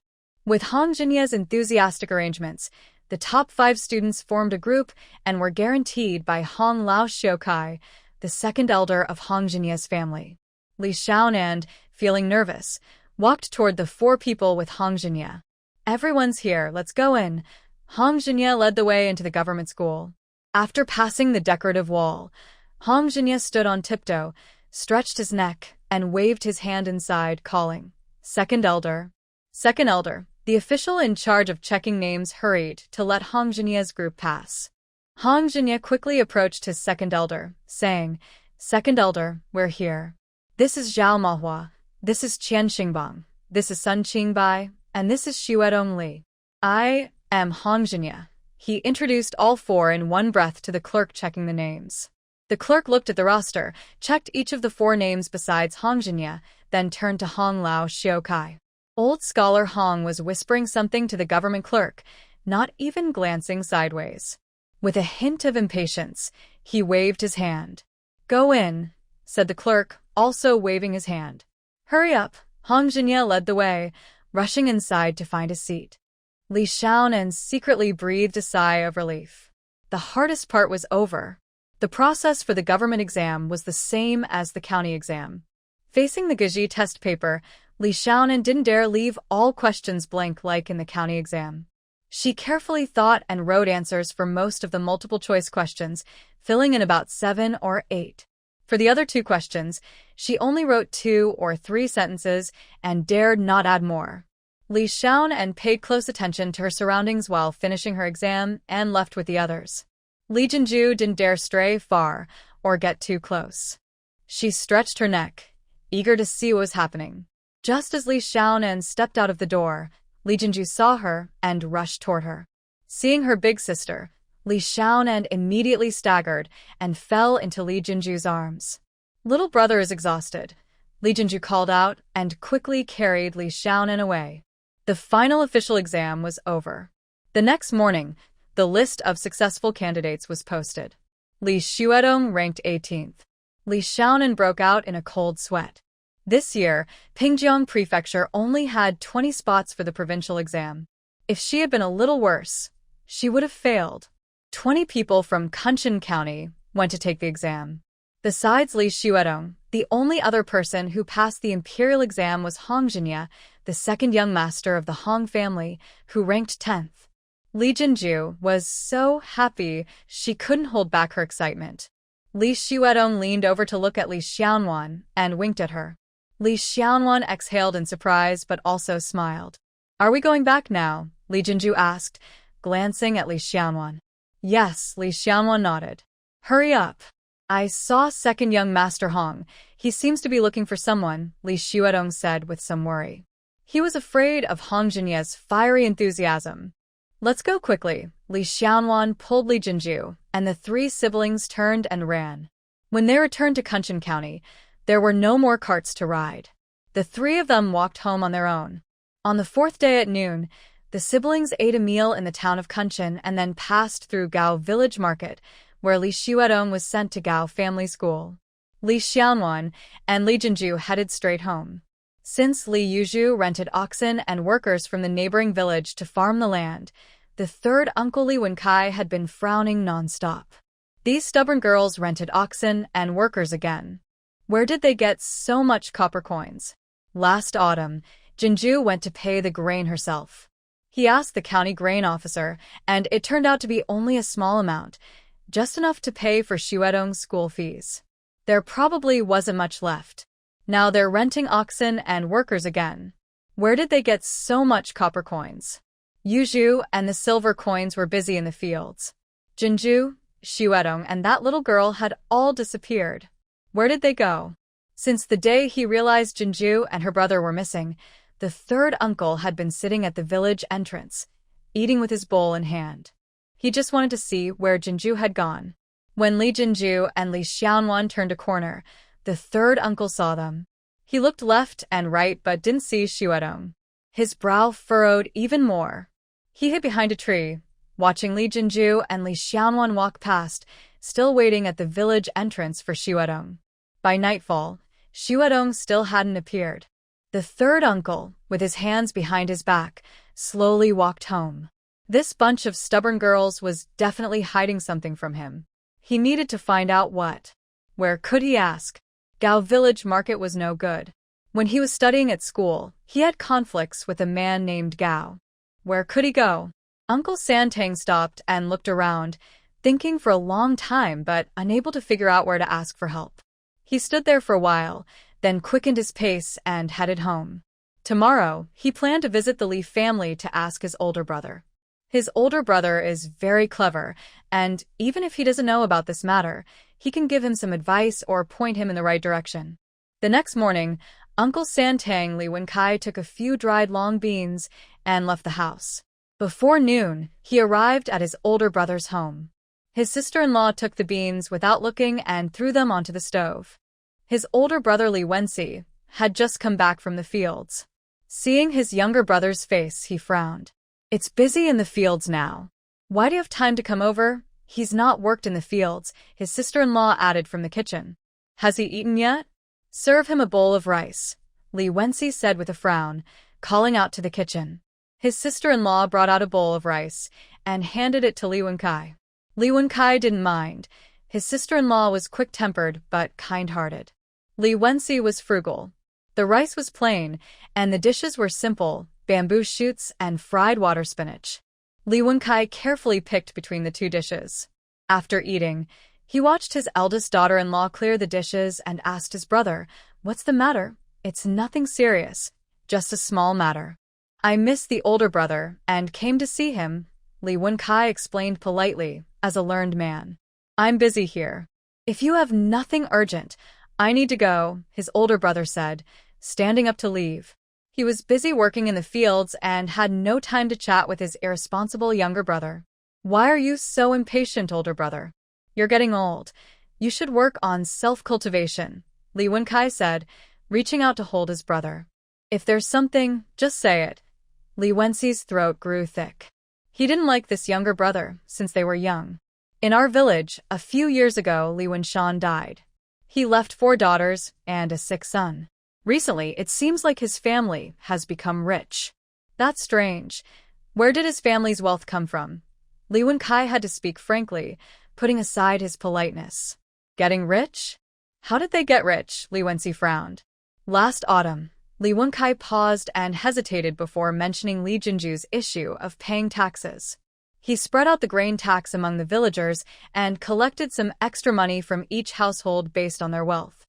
With Hong Jinye's enthusiastic arrangements, the top 5 students formed a group and were guaranteed by Hong Lao Xiukai, the second elder of Hong Jinye's family. Li Xiaonan, feeling nervous, walked toward the 4 people with Hong Jinye. Everyone's here, let's go in. Hong Jinye led the way into the government school. After passing the decorative wall, Hong Jinye stood on tiptoe, stretched his neck, and waved his hand inside, calling, Second elder. Second elder. The official in charge of checking names hurried to let Hong Jinye's group pass. Hong Jinye quickly approached his second elder, saying, Second elder, we're here. This is Zhao Manhwa. This is Qian Xingbang. This is Sun Qingbai. And this is Xuedong Li. I am Hong Jinye. He introduced all 4 in one breath to the clerk checking the names. The clerk looked at the roster, checked each of the 4 names besides Hong Jinye, then turned to Hong Lao Xiukai. Old scholar Hong was whispering something to the government clerk, not even glancing sideways. With a hint of impatience, he waved his hand. Go in, said the clerk, also waving his hand. Hurry up, Hong Jinye led the way, rushing inside to find a seat. Li Xiaonan secretly breathed a sigh of relief. The hardest part was over. The process for the government exam was the same as the county exam. Facing the Gaji test paper, Li Xiaonan didn't dare leave all questions blank like in the county exam. She carefully thought and wrote answers for most of the multiple-choice questions, filling in about 7 or 8. For the other 2 questions, she only wrote 2 or 3 sentences and dared not add more. Li Xiaonan paid close attention to her surroundings while finishing her exam and left with the others. Li Jinju didn't dare stray far or get too close. She stretched her neck, eager to see what was happening. Just as Li Xiaonan stepped out of the door, Li Jinju saw her and rushed toward her. Seeing her big sister, Li Xiaonan immediately staggered and fell into Li Jinju's arms. Little brother is exhausted, Li Jinju called out and quickly carried Li Xiaonan away. The final official exam was over. The next morning, the list of successful candidates was posted. Li Xuedong ranked 18th. Li Xiaonan broke out in a cold sweat. This year, Pingjiang Prefecture only had 20 spots for the provincial exam. If she had been a little worse, she would have failed. 20 people from Kunshan County went to take the exam. Besides Li Xuedong, the only other person who passed the imperial exam was Hong Jinye, the second young master of the Hong family, who ranked 10th. Li Jinju was so happy she couldn't hold back her excitement. Li Xuedong leaned over to look at Li Xiaonan and winked at her. Li Xiaonan exhaled in surprise but also smiled. Are we going back now? Li Jinju asked, glancing at Li Xiaonan. Yes, Li Xiaonan nodded. Hurry up. I saw second young Master Hong. He seems to be looking for someone, Li Xuedong said with some worry. He was afraid of Hong Jinye's fiery enthusiasm. Let's go quickly. Li Xiaonan pulled Li Jinju, and the 3 siblings turned and ran. When they returned to Kunshan County, there were no more carts to ride. The 3 of them walked home on their own. On the 4th day at noon, the siblings ate a meal in the town of Kunshan and then passed through Gao Village Market, where Li Xuedong was sent to Gao Family School. Li Xiaonan and Li Jinju headed straight home. Since Li Yuzhu rented oxen and workers from the neighboring village to farm the land, the third uncle Li Wenkai had been frowning non-stop. These stubborn girls rented oxen and workers again. Where did they get so much copper coins? Last autumn, Jinju went to pay the grain herself. He asked the county grain officer, and it turned out to be only a small amount, just enough to pay for Xuedong's school fees. There probably wasn't much left. Now they're renting oxen and workers again. Where did they get so much copper coins? Yuzhu and the silver coins were busy in the fields. Jinju, Xuedong, and that little girl had all disappeared. Where did they go? Since the day he realized Jinju and her brother were missing, the third uncle had been sitting at the village entrance, eating with his bowl in hand. He just wanted to see where Jinju had gone. When Li Jinju and Li Xiaonan turned a corner, the third uncle saw them. He looked left and right but didn't see Xuedong. His brow furrowed even more. He hid behind a tree, watching Li Jinju and Li Xianwan walk past, still waiting at the village entrance for Xuedong. By nightfall, Xuedong still hadn't appeared. The third uncle, with his hands behind his back, slowly walked home. This bunch of stubborn girls was definitely hiding something from him. He needed to find out what. Where could he ask? Gao Village Market was no good. When he was studying at school, he had conflicts with a man named Gao. Where could he go? Uncle Santang stopped and looked around, thinking for a long time but unable to figure out where to ask for help. He stood there for a while, then quickened his pace and headed home. Tomorrow, he planned to visit the Li family to ask his older brother. His older brother is very clever, and even if he doesn't know about this matter, he can give him some advice or point him in the right direction. The next morning, Uncle Santang Li Wenkai took a few dried long beans and left the house. Before noon, he arrived at his older brother's home. His sister-in-law took the beans without looking and threw them onto the stove. His older brother Li Wenxi had just come back from the fields. Seeing his younger brother's face, he frowned. It's busy in the fields now. Why do you have time to come over? He's not worked in the fields, his sister-in-law added from the kitchen. Has he eaten yet? Serve him a bowl of rice, Li Wenxi said with a frown, calling out to the kitchen. His sister-in-law brought out a bowl of rice and handed it to Li Wenkai. Li Wenkai didn't mind. His sister-in-law was quick-tempered but kind-hearted. Li Wenxi was frugal. The rice was plain, and the dishes were simple, bamboo shoots and fried water spinach. Li Wenkai carefully picked between the two dishes. After eating, he watched his eldest daughter-in-law clear the dishes and asked his brother, "What's the matter?" "It's nothing serious, just a small matter. I miss the older brother and came to see him," Li Wenkai explained politely, as a learned man. "I'm busy here. If you have nothing urgent, I need to go," his older brother said, standing up to leave. He was busy working in the fields and had no time to chat with his irresponsible younger brother. "Why are you so impatient, older brother? You're getting old. You should work on self-cultivation," Li Wenkai said, reaching out to hold his brother. "If there's something, just say it." Li Wenxi's throat grew thick. He didn't like this younger brother since they were young. In our village, a few years ago, Li Wenshan died. He left 4 daughters and a sick son. Recently, it seems like his family has become rich. That's strange. Where did his family's wealth come from? Li Wenkai had to speak frankly, putting aside his politeness. Getting rich? How did they get rich? Li Wenxi frowned. Last autumn, Li Wenkai paused and hesitated before mentioning Li Jinju's issue of paying taxes. He spread out the grain tax among the villagers and collected some extra money from each household based on their wealth.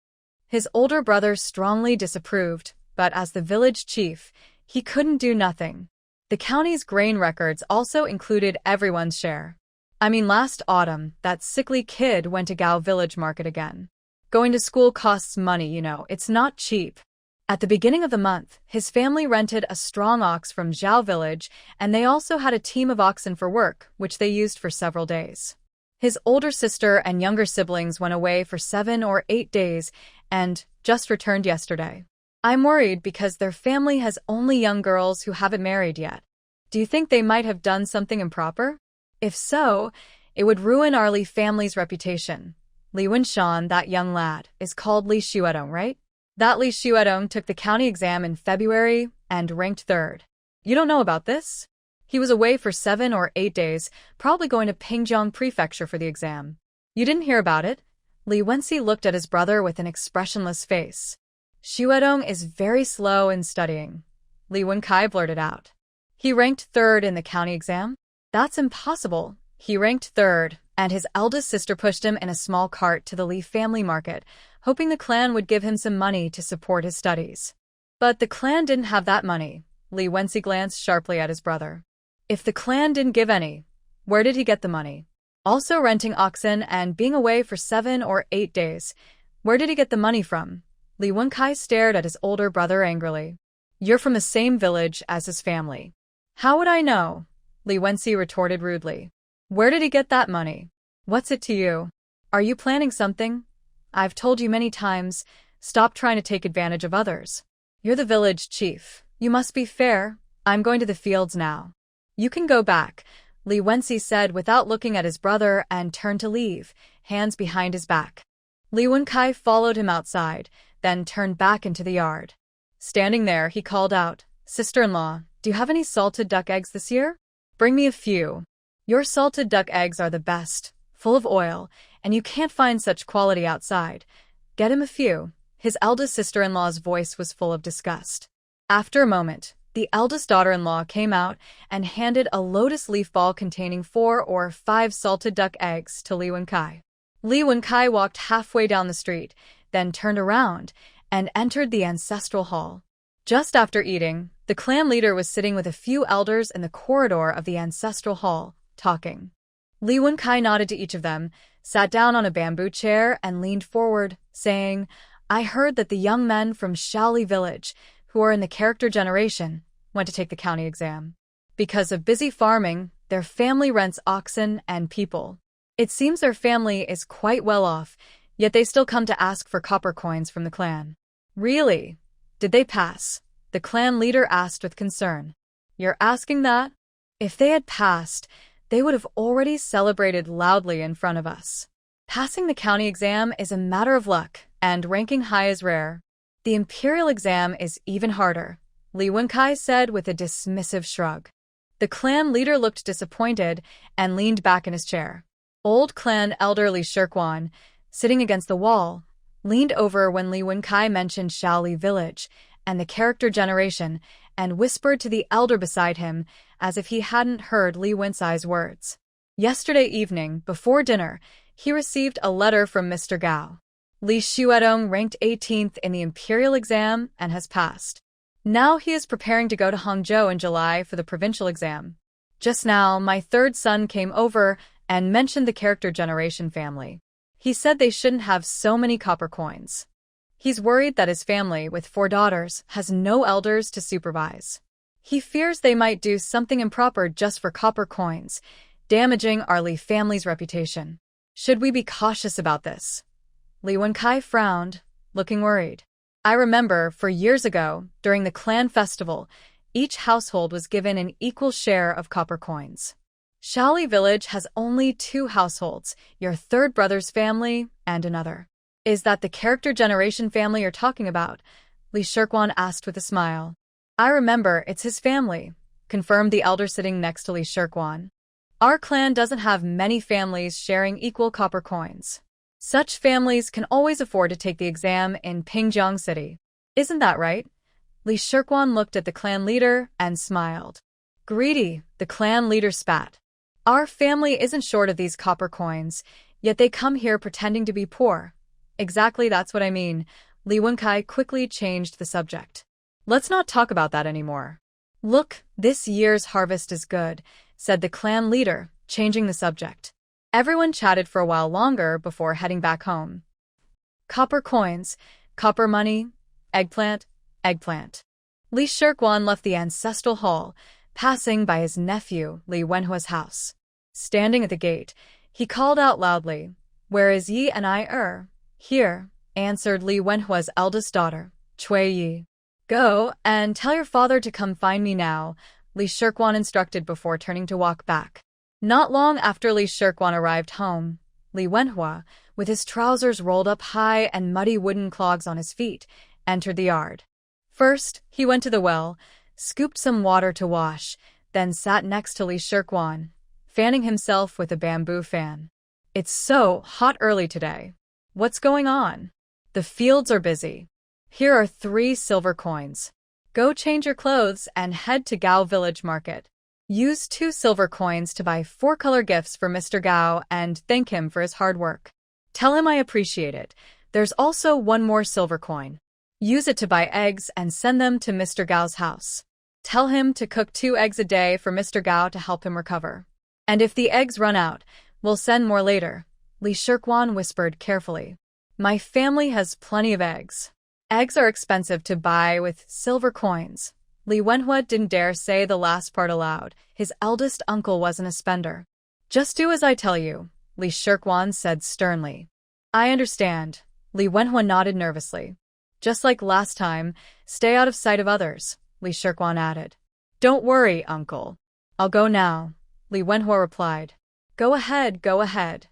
His older brother strongly disapproved, but as the village chief, he couldn't do nothing. The county's grain records also included everyone's share. I mean, last autumn, that sickly kid went to Gao Village Market again. Going to school costs money, it's not cheap. At the beginning of the month, his family rented a strong ox from Zhao Village, and they also had a team of oxen for work, which they used for several days. His older sister and younger siblings went away for 7 or 8 days and just returned yesterday. I'm worried because their family has only young girls who haven't married yet. Do you think they might have done something improper? If so, it would ruin our Li family's reputation. Li Wenshan, that young lad, is called Li Xuedong, right? That Li Xuedong took the county exam in February and ranked 3rd. You don't know about this? He was away for 7 or 8 days, probably going to Pingjiang Prefecture for the exam. You didn't hear about it? Li Wenxi looked at his brother with an expressionless face. Xuedong is very slow in studying, Li Wenkai blurted out. He ranked 3rd in the county exam? That's impossible. He ranked 3rd, and his eldest sister pushed him in a small cart to the Li family market, hoping the clan would give him some money to support his studies. But the clan didn't have that money. Li Wenxi glanced sharply at his brother. If the clan didn't give any, where did he get the money? Also renting oxen and being away for 7 or 8 days, where did he get the money from? Li Wenkai stared at his older brother angrily. You're from the same village as his family. How would I know? Li Wenxi retorted rudely. Where did he get that money? What's it to you? Are you planning something? I've told you many times, stop trying to take advantage of others. You're the village chief. You must be fair. I'm going to the fields now. You can go back, Li Wenxi said without looking at his brother and turned to leave, hands behind his back. Li Wenkai followed him outside, then turned back into the yard. Standing there, he called out, "Sister-in-law, do you have any salted duck eggs this year? Bring me a few. Your salted duck eggs are the best, full of oil, and you can't find such quality outside. Get him a few." His eldest sister-in-law's voice was full of disgust. After a moment, the eldest daughter-in-law came out and handed a lotus leaf ball containing 4 or 5 salted duck eggs to Li Wenkai. Li Wenkai walked halfway down the street, then turned around and entered the ancestral hall. Just after eating, the clan leader was sitting with a few elders in the corridor of the ancestral hall, talking. Li Wenkai nodded to each of them, sat down on a bamboo chair and leaned forward, saying, "I heard that the young men from Shaoli village, who are in the character generation, went to take the county exam. Because of busy farming, their family rents oxen and people. It seems their family is quite well off, yet they still come to ask for copper coins from the clan." "Really? Did they pass?" the clan leader asked with concern. "You're asking that? If they had passed, they would have already celebrated loudly in front of us. Passing the county exam is a matter of luck, and ranking high is rare. The imperial exam is even harder," Li Wenkai said with a dismissive shrug. The clan leader looked disappointed and leaned back in his chair. Old clan elder Li Shirkwan, sitting against the wall, leaned over when Li Wenkai mentioned Shaoli village and the character generation and whispered to the elder beside him as if he hadn't heard Li Wenxai's words. Yesterday evening, before dinner, he received a letter from Mr. Gao. Li Xuedong ranked 18th in the imperial exam and has passed. Now he is preparing to go to Hangzhou in July for the provincial exam. Just now, my third son came over and mentioned the character generation family. He said they shouldn't have so many copper coins. He's worried that his family, with 4 daughters, has no elders to supervise. He fears they might do something improper just for copper coins, damaging our Li family's reputation. Should we be cautious about this? Li Wenkai frowned, looking worried. "I remember, for years ago, during the clan festival, each household was given an equal share of copper coins. Shaoli village has only 2 households, your third brother's family and another." "Is that the character generation family you're talking about?" Li Shirkwan asked with a smile. "I remember, it's his family," confirmed the elder sitting next to Li Shirkwan. "Our clan doesn't have many families sharing equal copper coins. Such families can always afford to take the exam in Pingjiang City. Isn't that right?" Li Shirkwan looked at the clan leader and smiled. "Greedy," the clan leader spat. "Our family isn't short of these copper coins, yet they come here pretending to be poor." "Exactly, that's what I mean." Li Wenkai quickly changed the subject. "Let's not talk about that anymore." "Look, this year's harvest is good," said the clan leader, changing the subject. Everyone chatted for a while longer before heading back home. Copper coins, copper money, eggplant, eggplant. Li Shirkwan left the ancestral hall, passing by his nephew Li Wenhua's house. Standing at the gate, he called out loudly, "Where is Yi and I er?" "Here," answered Li Wenhua's eldest daughter, Cui Yi. "Go and tell your father to come find me now," Li Shirkwan instructed before turning to walk back. Not long after Li Shirkwan arrived home, Li Wenhua, with his trousers rolled up high and muddy wooden clogs on his feet, entered the yard. First, he went to the well, scooped some water to wash, then sat next to Li Shirkwan, fanning himself with a bamboo fan. "It's so hot early today. What's going on?" "The fields are busy. Here are 3 silver coins. Go change your clothes and head to Gao village market. Use 2 silver coins to buy 4 color gifts for Mr. Gao and thank him for his hard work. Tell him I appreciate it. There's also 1 more silver coin. Use it to buy eggs and send them to Mr. Gao's house. Tell him to cook 2 eggs a day for Mr. Gao to help him recover. And if the eggs run out, we'll send more later," Li Shirkwan whispered carefully. "My family has plenty of eggs." "Eggs are expensive to buy with silver coins." Li Wenhua didn't dare say the last part aloud. His eldest uncle wasn't a spender. "Just do as I tell you," Li Shirkwan said sternly. "I understand." Li Wenhua nodded nervously. "Just like last time, stay out of sight of others. Li Shirkwan added. Don't worry, uncle. I'll go now, Li Wenhua replied. Go ahead, go ahead.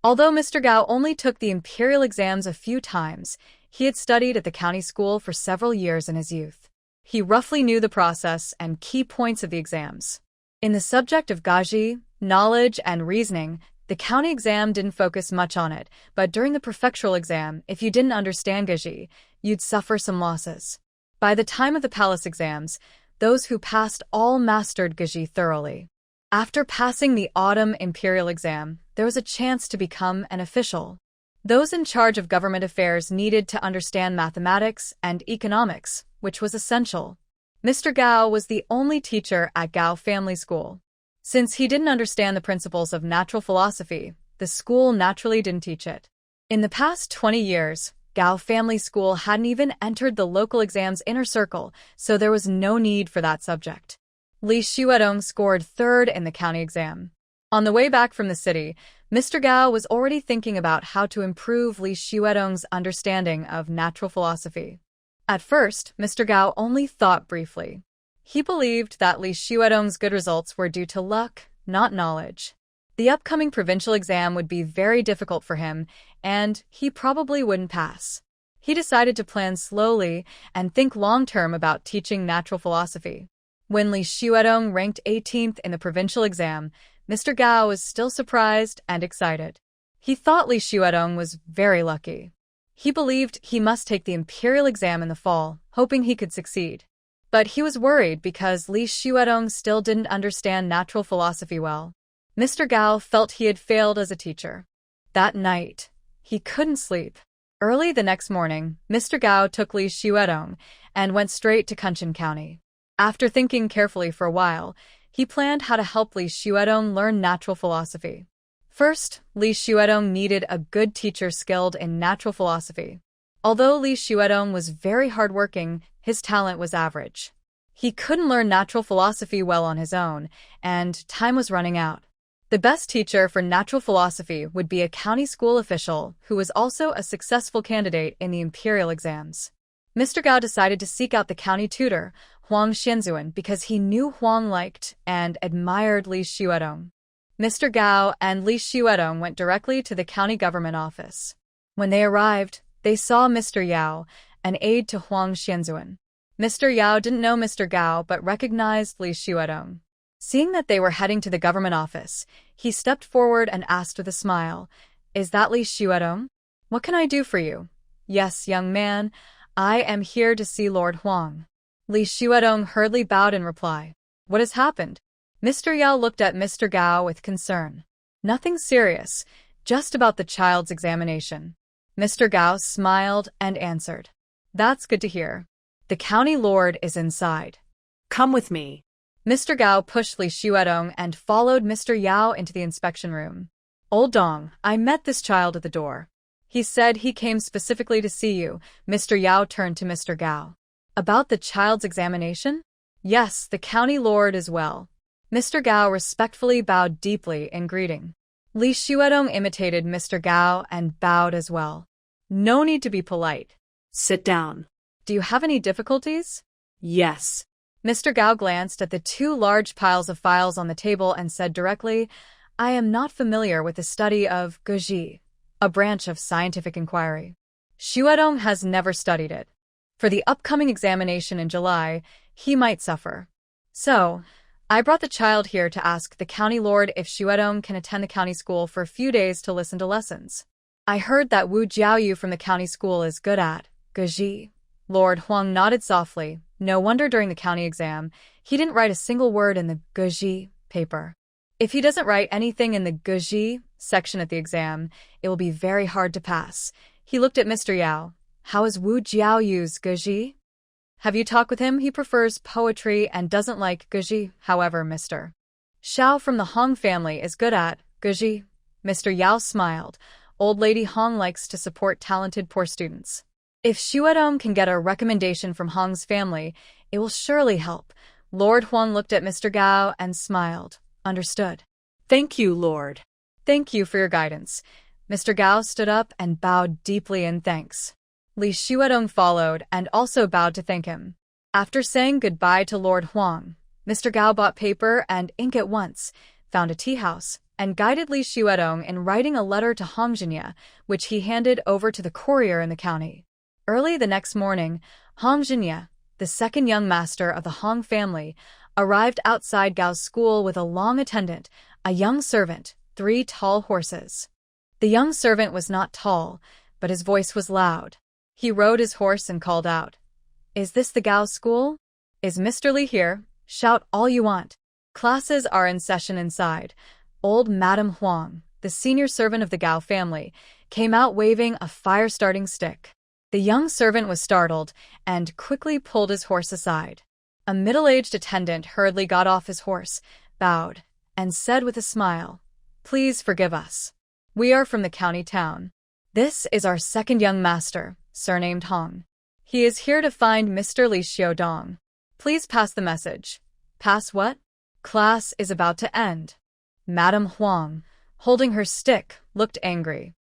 Although Mr. Gao only took the imperial exams a few times, he had studied at the county school for several years in his youth. He roughly knew the process and key points of the exams. In the subject of Gaji, knowledge, and reasoning, the county exam didn't focus much on it, but during the prefectural exam, if you didn't understand Gaji, you'd suffer some losses. By the time of the palace exams, those who passed all mastered Gaji thoroughly. After passing the autumn imperial exam, there was a chance to become an official. Those in charge of government affairs needed to understand mathematics and economics, which was essential. Mr. Gao was the only teacher at Gao Family School. Since he didn't understand the principles of natural philosophy, the school naturally didn't teach it. In the past 20 years, Gao Family School hadn't even entered the local exams inner circle, so there was no need for that subject. Li Xuedong scored third in the county exam. On the way back from the city, Mr. Gao was already thinking about how to improve Li Xuedong's understanding of natural philosophy. At first, Mr. Gao only thought briefly. He believed that Li Xuedong's good results were due to luck, not knowledge. The upcoming provincial exam would be very difficult for him, and he probably wouldn't pass. He decided to plan slowly and think long-term about teaching natural philosophy. When Li Xuedong ranked 18th in the provincial exam, Mr. Gao was still surprised and excited. He thought Li Xuedong was very lucky. He believed he must take the imperial exam in the fall, hoping he could succeed. But he was worried because Li Xuedong still didn't understand natural philosophy well. Mr. Gao felt he had failed as a teacher. That night, he couldn't sleep. Early the next morning, Mr. Gao took Li Xuedong and went straight to Kunshan County. After thinking carefully for a while, he planned how to help Li Xuedong learn natural philosophy. First, Li Xuedong needed a good teacher skilled in natural philosophy. Although Li Xuedong was very hardworking, his talent was average. He couldn't learn natural philosophy well on his own, and time was running out. The best teacher for natural philosophy would be a county school official who was also a successful candidate in the imperial exams. Mr. Gao decided to seek out the county tutor, Huang Xianzuan, because he knew Huang liked and admired Li Xuedong. Mr. Gao and Li Xuedong went directly to the county government office. When they arrived, they saw Mr. Yao, an aide to Huang Xianzuan. Mr. Yao didn't know Mr. Gao but recognized Li Xuedong. Seeing that they were heading to the government office, he stepped forward and asked with a smile, "Is that Li Xuedong? What can I do for you?" "Yes, young man, I am here to see Lord Huang." Li Xuedong hurriedly bowed in reply. "What has happened?" Mr. Yao looked at Mr. Gao with concern. "Nothing serious, just about the child's examination." Mr. Gao smiled and answered, "That's good to hear. The county lord is inside. Come with me." Mr. Gao pushed Li Xuedong and followed Mr. Yao into the inspection room. "Old Dong, I met this child at the door. He said he came specifically to see you." Mr. Yao turned to Mr. Gao. "About the child's examination?" "Yes, the county lord is well." Mr. Gao respectfully bowed deeply in greeting. Li Xuedong imitated Mr. Gao and bowed as well. "No need to be polite. Sit down." "Do you have any difficulties?" "Yes." Mr. Gao glanced at the two large piles of files on the table and said directly, "I am not familiar with the study of Gaji, a branch of scientific inquiry. Xuedong has never studied it. For the upcoming examination in July, he might suffer. So, I brought the child here to ask the county lord if Xuedong can attend the county school for a few days to listen to lessons. I heard that Wu Jiaoyu from the county school is good at Gaji." Lord Huang nodded softly. No wonder during the county exam, he didn't write a single word in the Gaji paper. If he doesn't write anything in the Gaji section at the exam, it will be very hard to pass. He looked at Mr. Yao. "How is Wu Jiaoyu's Gaji?" "Have you talked with him? He prefers poetry and doesn't like Gaji. However, Mr. Xiao from the Hong family is good at Gaji." Mr. Yao smiled. Old lady Hong likes to support talented poor students. If Xuedong can get a recommendation from Hong's family, it will surely help. Lord Huang looked at Mr. Gao and smiled. "Understood." "Thank you, Lord." "Thank you for your guidance." Mr. Gao stood up and bowed deeply in thanks. Li Xuedong followed and also bowed to thank him. After saying goodbye to Lord Huang, Mr. Gao bought paper and ink at once, found a tea house, and guided Li Xuedong in writing a letter to Hong Jinya, which he handed over to the courier in the county. Early the next morning, Hong Jinya, the second young master of the Hong family, arrived outside Gao's school with a long attendant, a young servant, 3 tall horses. The young servant was not tall, but his voice was loud. He rode his horse and called out, "Is this the Gao school? Is Mr. Li here? Shout all you want. Classes are in session inside." Old Madame Huang, the senior servant of the Gao family, came out waving a fire-starting stick. The young servant was startled and quickly pulled his horse aside. A middle-aged attendant hurriedly got off his horse, bowed, and said with a smile, "Please forgive us. We are from the county town. This is our second young master, surnamed Hong. He is here to find Mr. Li Xuedong. Please pass the message." "Pass what?" "Class is about to end." Madame Huang, holding her stick, looked angry.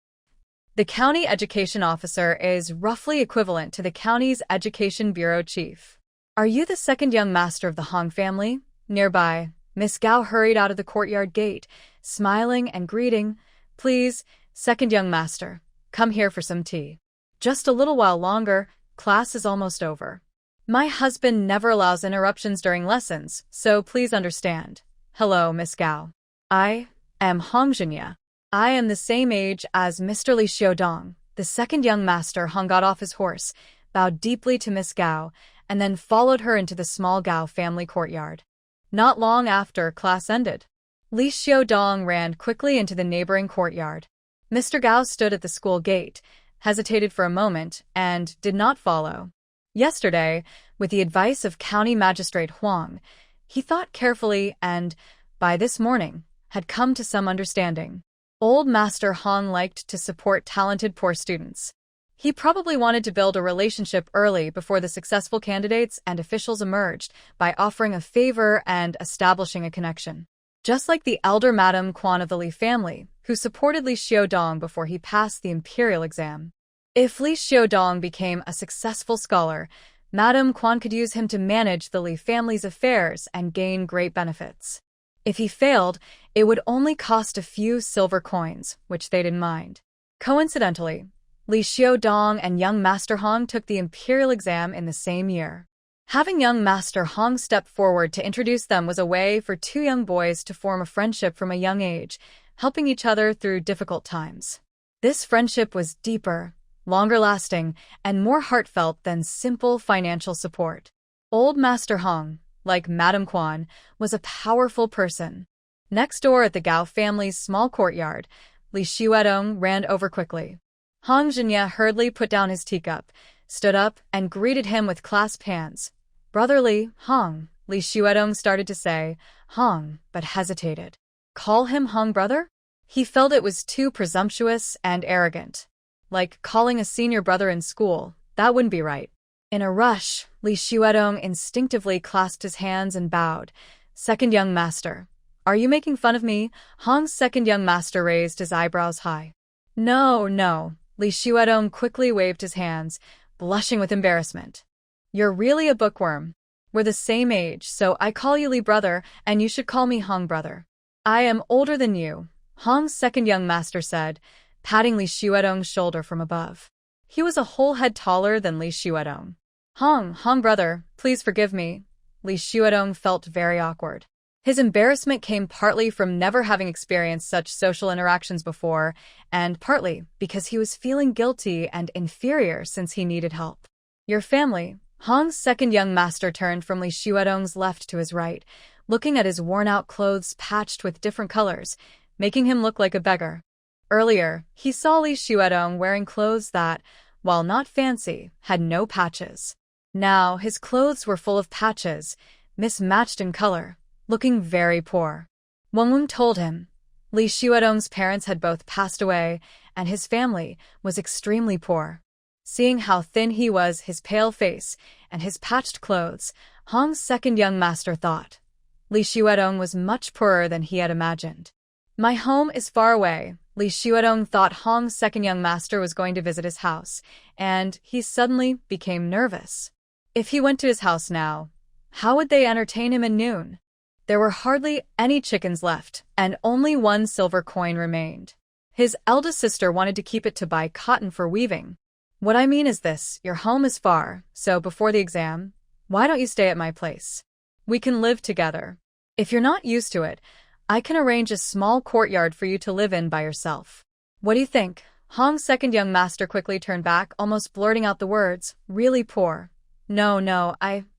The county education officer is roughly equivalent to the county's education bureau chief. "Are you the second young master of the Hong family?" Nearby, Miss Gao hurried out of the courtyard gate, smiling and greeting, "Please, second young master, come here for some tea. Just a little while longer, class is almost over. My husband never allows interruptions during lessons, so please understand. Hello, Miss Gao. I am Hong Jinya. I am the same age as Mr. Li Xuedong." The second young master Hong got off his horse, bowed deeply to Miss Gao, and then followed her into the small Gao family courtyard. Not long after class ended, Li Xuedong ran quickly into the neighboring courtyard. Mr. Gao stood at the school gate, hesitated for a moment, and did not follow. Yesterday, with the advice of County Magistrate Huang, he thought carefully and, by this morning, had come to some understanding. Old Master Hong liked to support talented poor students. He probably wanted to build a relationship early before the successful candidates and officials emerged by offering a favor and establishing a connection. Just like the elder Madame Quan of the Li family, who supported Li Xuedong before he passed the imperial exam. If Li Xuedong became a successful scholar, Madame Quan could use him to manage the Li family's affairs and gain great benefits. If he failed, it would only cost a few silver coins, which they didn't mind. Coincidentally, Li Xuedong and young Master Hong took the imperial exam in the same year. Having young Master Hong step forward to introduce them was a way for 2 young boys to form a friendship from a young age, helping each other through difficult times. This friendship was deeper, longer-lasting, and more heartfelt than simple financial support. Old Master Hong, like Madame Quan, was a powerful person. Next door at the Gao family's small courtyard, Li Xuedong ran over quickly. Hong Jinya hurriedly put down his teacup, stood up, and greeted him with clasped hands. "Brother Li, Hong," Li Xuedong started to say, "Hong," but hesitated. Call him Hong brother? He felt it was too presumptuous and arrogant. Like calling a senior brother in school, that wouldn't be right. In a rush, Li Xuedong instinctively clasped his hands and bowed. "Second young master. Are you making fun of me?" Hong's second young master raised his eyebrows high. "No, no." Li Xuedong quickly waved his hands, blushing with embarrassment. "You're really a bookworm. We're the same age, so I call you Li brother, and you should call me Hong brother." "I am older than you," Hong's second young master said, patting Li Xuedong's shoulder from above. He was a whole head taller than Li Xuedong. Hong brother, please forgive me." Li Xuedong felt very awkward. His embarrassment came partly from never having experienced such social interactions before, and partly because he was feeling guilty and inferior since he needed help. "Your family." Hong's second young master turned from Li Xuedong's left to his right, looking at his worn-out clothes patched with different colors, making him look like a beggar. Earlier, he saw Li Xuedong wearing clothes that, while not fancy, had no patches. Now, his clothes were full of patches, mismatched in color, looking very poor. Wang Weng told him Li Xuedong's parents had both passed away, and his family was extremely poor. Seeing how thin he was, his pale face, and his patched clothes, Hong's second young master thought Li Xuedong was much poorer than he had imagined. "My home is far away." Li Xuedong thought Hong's second young master was going to visit his house, and he suddenly became nervous. If he went to his house now, how would they entertain him at noon? There were hardly any chickens left, and only one silver coin remained. His eldest sister wanted to keep it to buy cotton for weaving. What I mean is this, your home is far, so before the exam, why don't you stay at my place? We can live together. If you're not used to it, I can arrange a small courtyard for you to live in by yourself. What do you think? Hong's second young master quickly turned back, almost blurting out the words, really poor. No,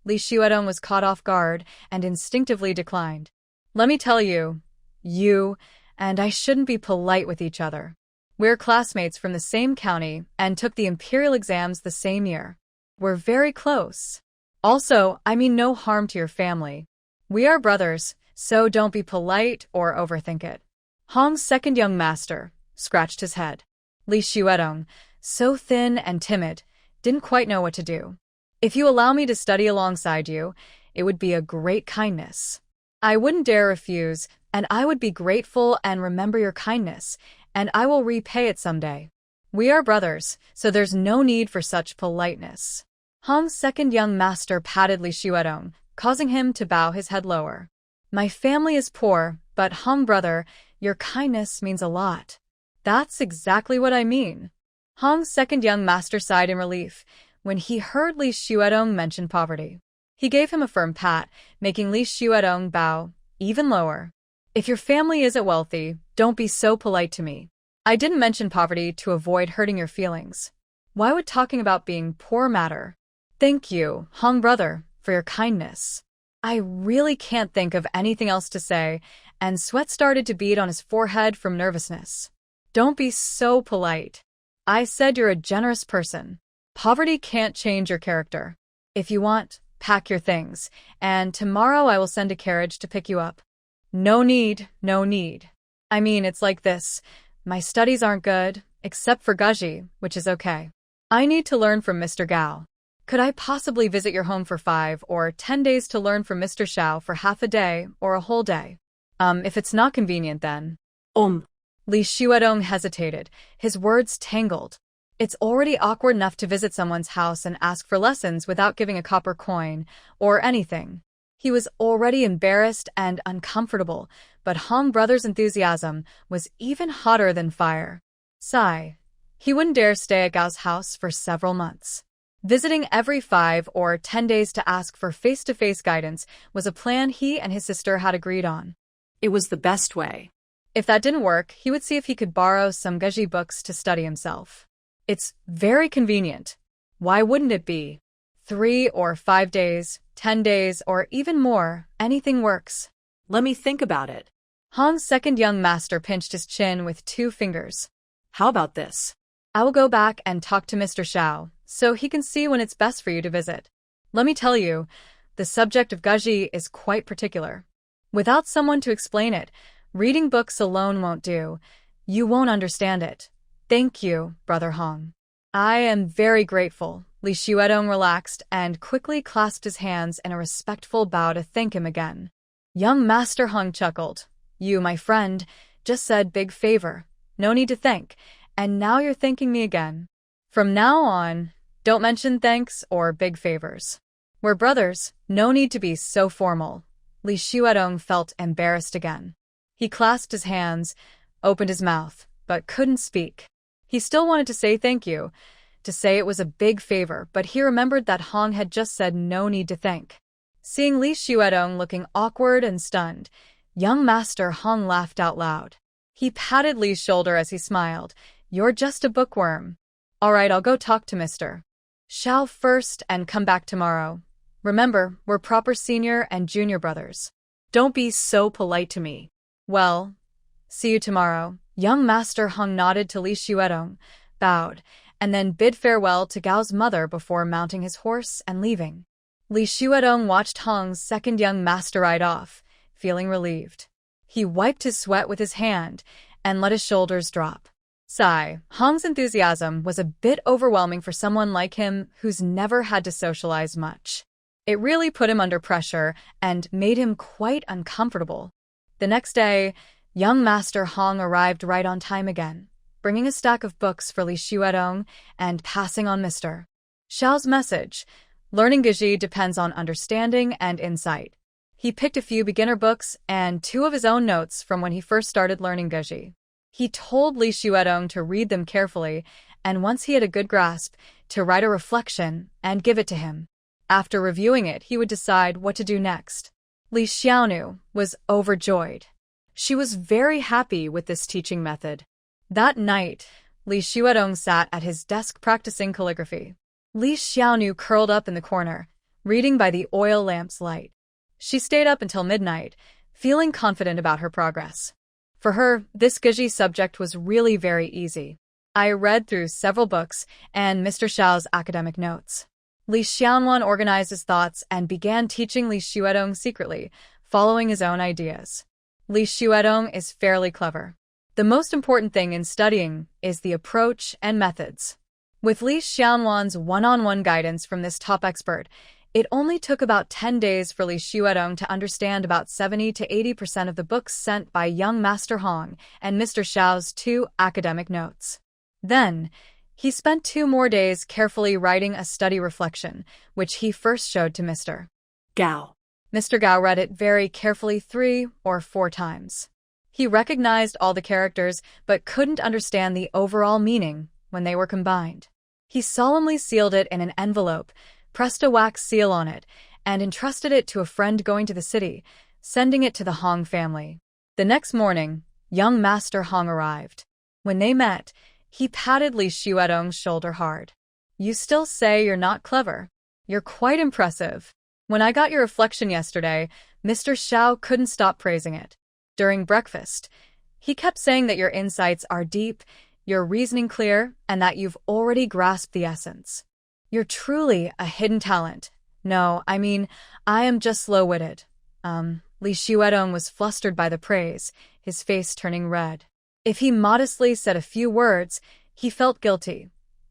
Li Xuedong was caught off guard and instinctively declined. Let me tell you, you and I shouldn't be polite with each other. We're classmates from the same county and took the imperial exams the same year. We're very close. Also, I mean no harm to your family. We are brothers, so don't be polite or overthink it. Hong's second young master scratched his head. Li Xuedong, so thin and timid, didn't quite know what to do. If you allow me to study alongside you, it would be a great kindness. I wouldn't dare refuse, and I would be grateful and remember your kindness, and I will repay it someday. We are brothers, so there's no need for such politeness. Hong's second young master patted Li Xuedong, causing him to bow his head lower. My family is poor, but Hong brother, your kindness means a lot. That's exactly what I mean. Hong's second young master sighed in relief when he heard Li Xuedong mention poverty. He gave him a firm pat, making Li Xuedong bow even lower. If your family isn't wealthy, don't be so polite to me. I didn't mention poverty to avoid hurting your feelings. Why would talking about being poor matter? Thank you, Hong brother, for your kindness. I really can't think of anything else to say, and sweat started to bead on his forehead from nervousness. Don't be so polite. I said you're a generous person. Poverty can't change your character. If you want, pack your things, and tomorrow I will send a carriage to pick you up. No need. I mean, it's like this. My studies aren't good, except for Guji, which is okay. I need to learn from Mr. Gao. Could I possibly visit your home for 5 or 10 days to learn from Mr. Xiao for half a day or a whole day? If it's not convenient then. Li Xuedong hesitated, his words tangled. It's already awkward enough to visit someone's house and ask for lessons without giving a copper coin or anything. He was already embarrassed and uncomfortable, but Hong brother's enthusiasm was even hotter than fire. Sigh. He wouldn't dare stay at Gao's house for several months. Visiting every 5 or 10 days to ask for face-to-face guidance was a plan he and his sister had agreed on. It was the best way. If that didn't work, he would see if he could borrow some Guji books to study himself. It's very convenient. Why wouldn't it be? 3 or 5 days, 10 days, or even more, anything works. Let me think about it. Hong's second young master pinched his chin with 2 fingers. How about this? I will go back and talk to Mr. Xiao, so he can see when it's best for you to visit. Let me tell you, the subject of Guji is quite particular. Without someone to explain it, reading books alone won't do. You won't understand it. Thank you, Brother Hong. I am very grateful. Li Xuedong relaxed and quickly clasped his hands in a respectful bow to thank him again. Young Master Hong chuckled. You, my friend, just said big favor. No need to thank, and now you're thanking me again. From now on, don't mention thanks or big favors. We're brothers, no need to be so formal. Li Xuedong felt embarrassed again. He clasped his hands, opened his mouth, but couldn't speak. He still wanted to say thank you, to say it was a big favor, but he remembered that Hong had just said no need to thank. Seeing Li Xuedong looking awkward and stunned, young Master Hong laughed out loud. He patted Li's shoulder as he smiled. You're just a bookworm. All right, I'll go talk to Mr. Xiao first and come back tomorrow. Remember, we're proper senior and junior brothers. Don't be so polite to me. Well, see you tomorrow. Young Master Hong nodded to Li Xuedong, bowed, and then bid farewell to Gao's mother before mounting his horse and leaving. Li Xuedong watched Hong's second young master ride off, feeling relieved. He wiped his sweat with his hand and let his shoulders drop. Sigh. Hong's enthusiasm was a bit overwhelming for someone like him who's never had to socialize much. It really put him under pressure and made him quite uncomfortable. The next day, young Master Hong arrived right on time again, bringing a stack of books for Li Xuedong and passing on Mr. Xiao's message. Learning Guji depends on understanding and insight. He picked a few beginner books and 2 of his own notes from when he first started learning Guji. He told Li Xuedong to read them carefully, and once he had a good grasp, to write a reflection and give it to him. After reviewing it, he would decide what to do next. Li Xiaonu was overjoyed. She was very happy with this teaching method. That night, Li Xuedong sat at his desk practicing calligraphy. Li Xiaonu curled up in the corner, reading by the oil lamp's light. She stayed up until midnight, feeling confident about her progress. For her, this Guji subject was really very easy. I read through several books and Mr. Xiao's academic notes. Li Xiaonuan organized his thoughts and began teaching Li Xuedong secretly, following his own ideas. Li Xuedong is fairly clever. The most important thing in studying is the approach and methods. With Li Xiaonuan's one-on-one guidance from this top expert, it only took about 10 days for Li Xuedong to understand about 70 to 80% of the books sent by young Master Hong and Mr. Xiao's 2 academic notes. Then, he spent 2 more days carefully writing a study reflection, which he first showed to Mr. Gao. Mr. Gao read it very carefully 3 or 4 times. He recognized all the characters but couldn't understand the overall meaning when they were combined. He solemnly sealed it in an envelope, pressed a wax seal on it, and entrusted it to a friend going to the city, sending it to the Hong family. The next morning, young Master Hong arrived. When they met, he patted Li Xuedong's shoulder hard. "You still say you're not clever. You're quite impressive. When I got your reflection yesterday, Mr. Xiao couldn't stop praising it. During breakfast, he kept saying that your insights are deep, your reasoning clear, and that you've already grasped the essence. You're truly a hidden talent. No, I mean, I am just slow-witted." Li Xuedong was flustered by the praise, his face turning red. If he modestly said a few words, he felt guilty.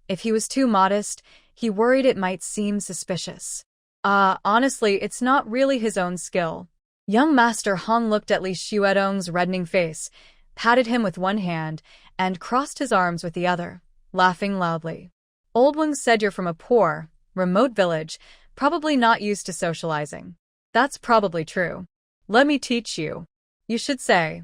If he was too modest, he worried it might seem suspicious. Honestly, it's not really his own skill. Young Master Hong looked at Li Xuedong's reddening face, patted him with one hand, and crossed his arms with the other, laughing loudly. "Old Wang said you're from a poor, remote village, probably not used to socializing. That's probably true. Let me teach you. You should say,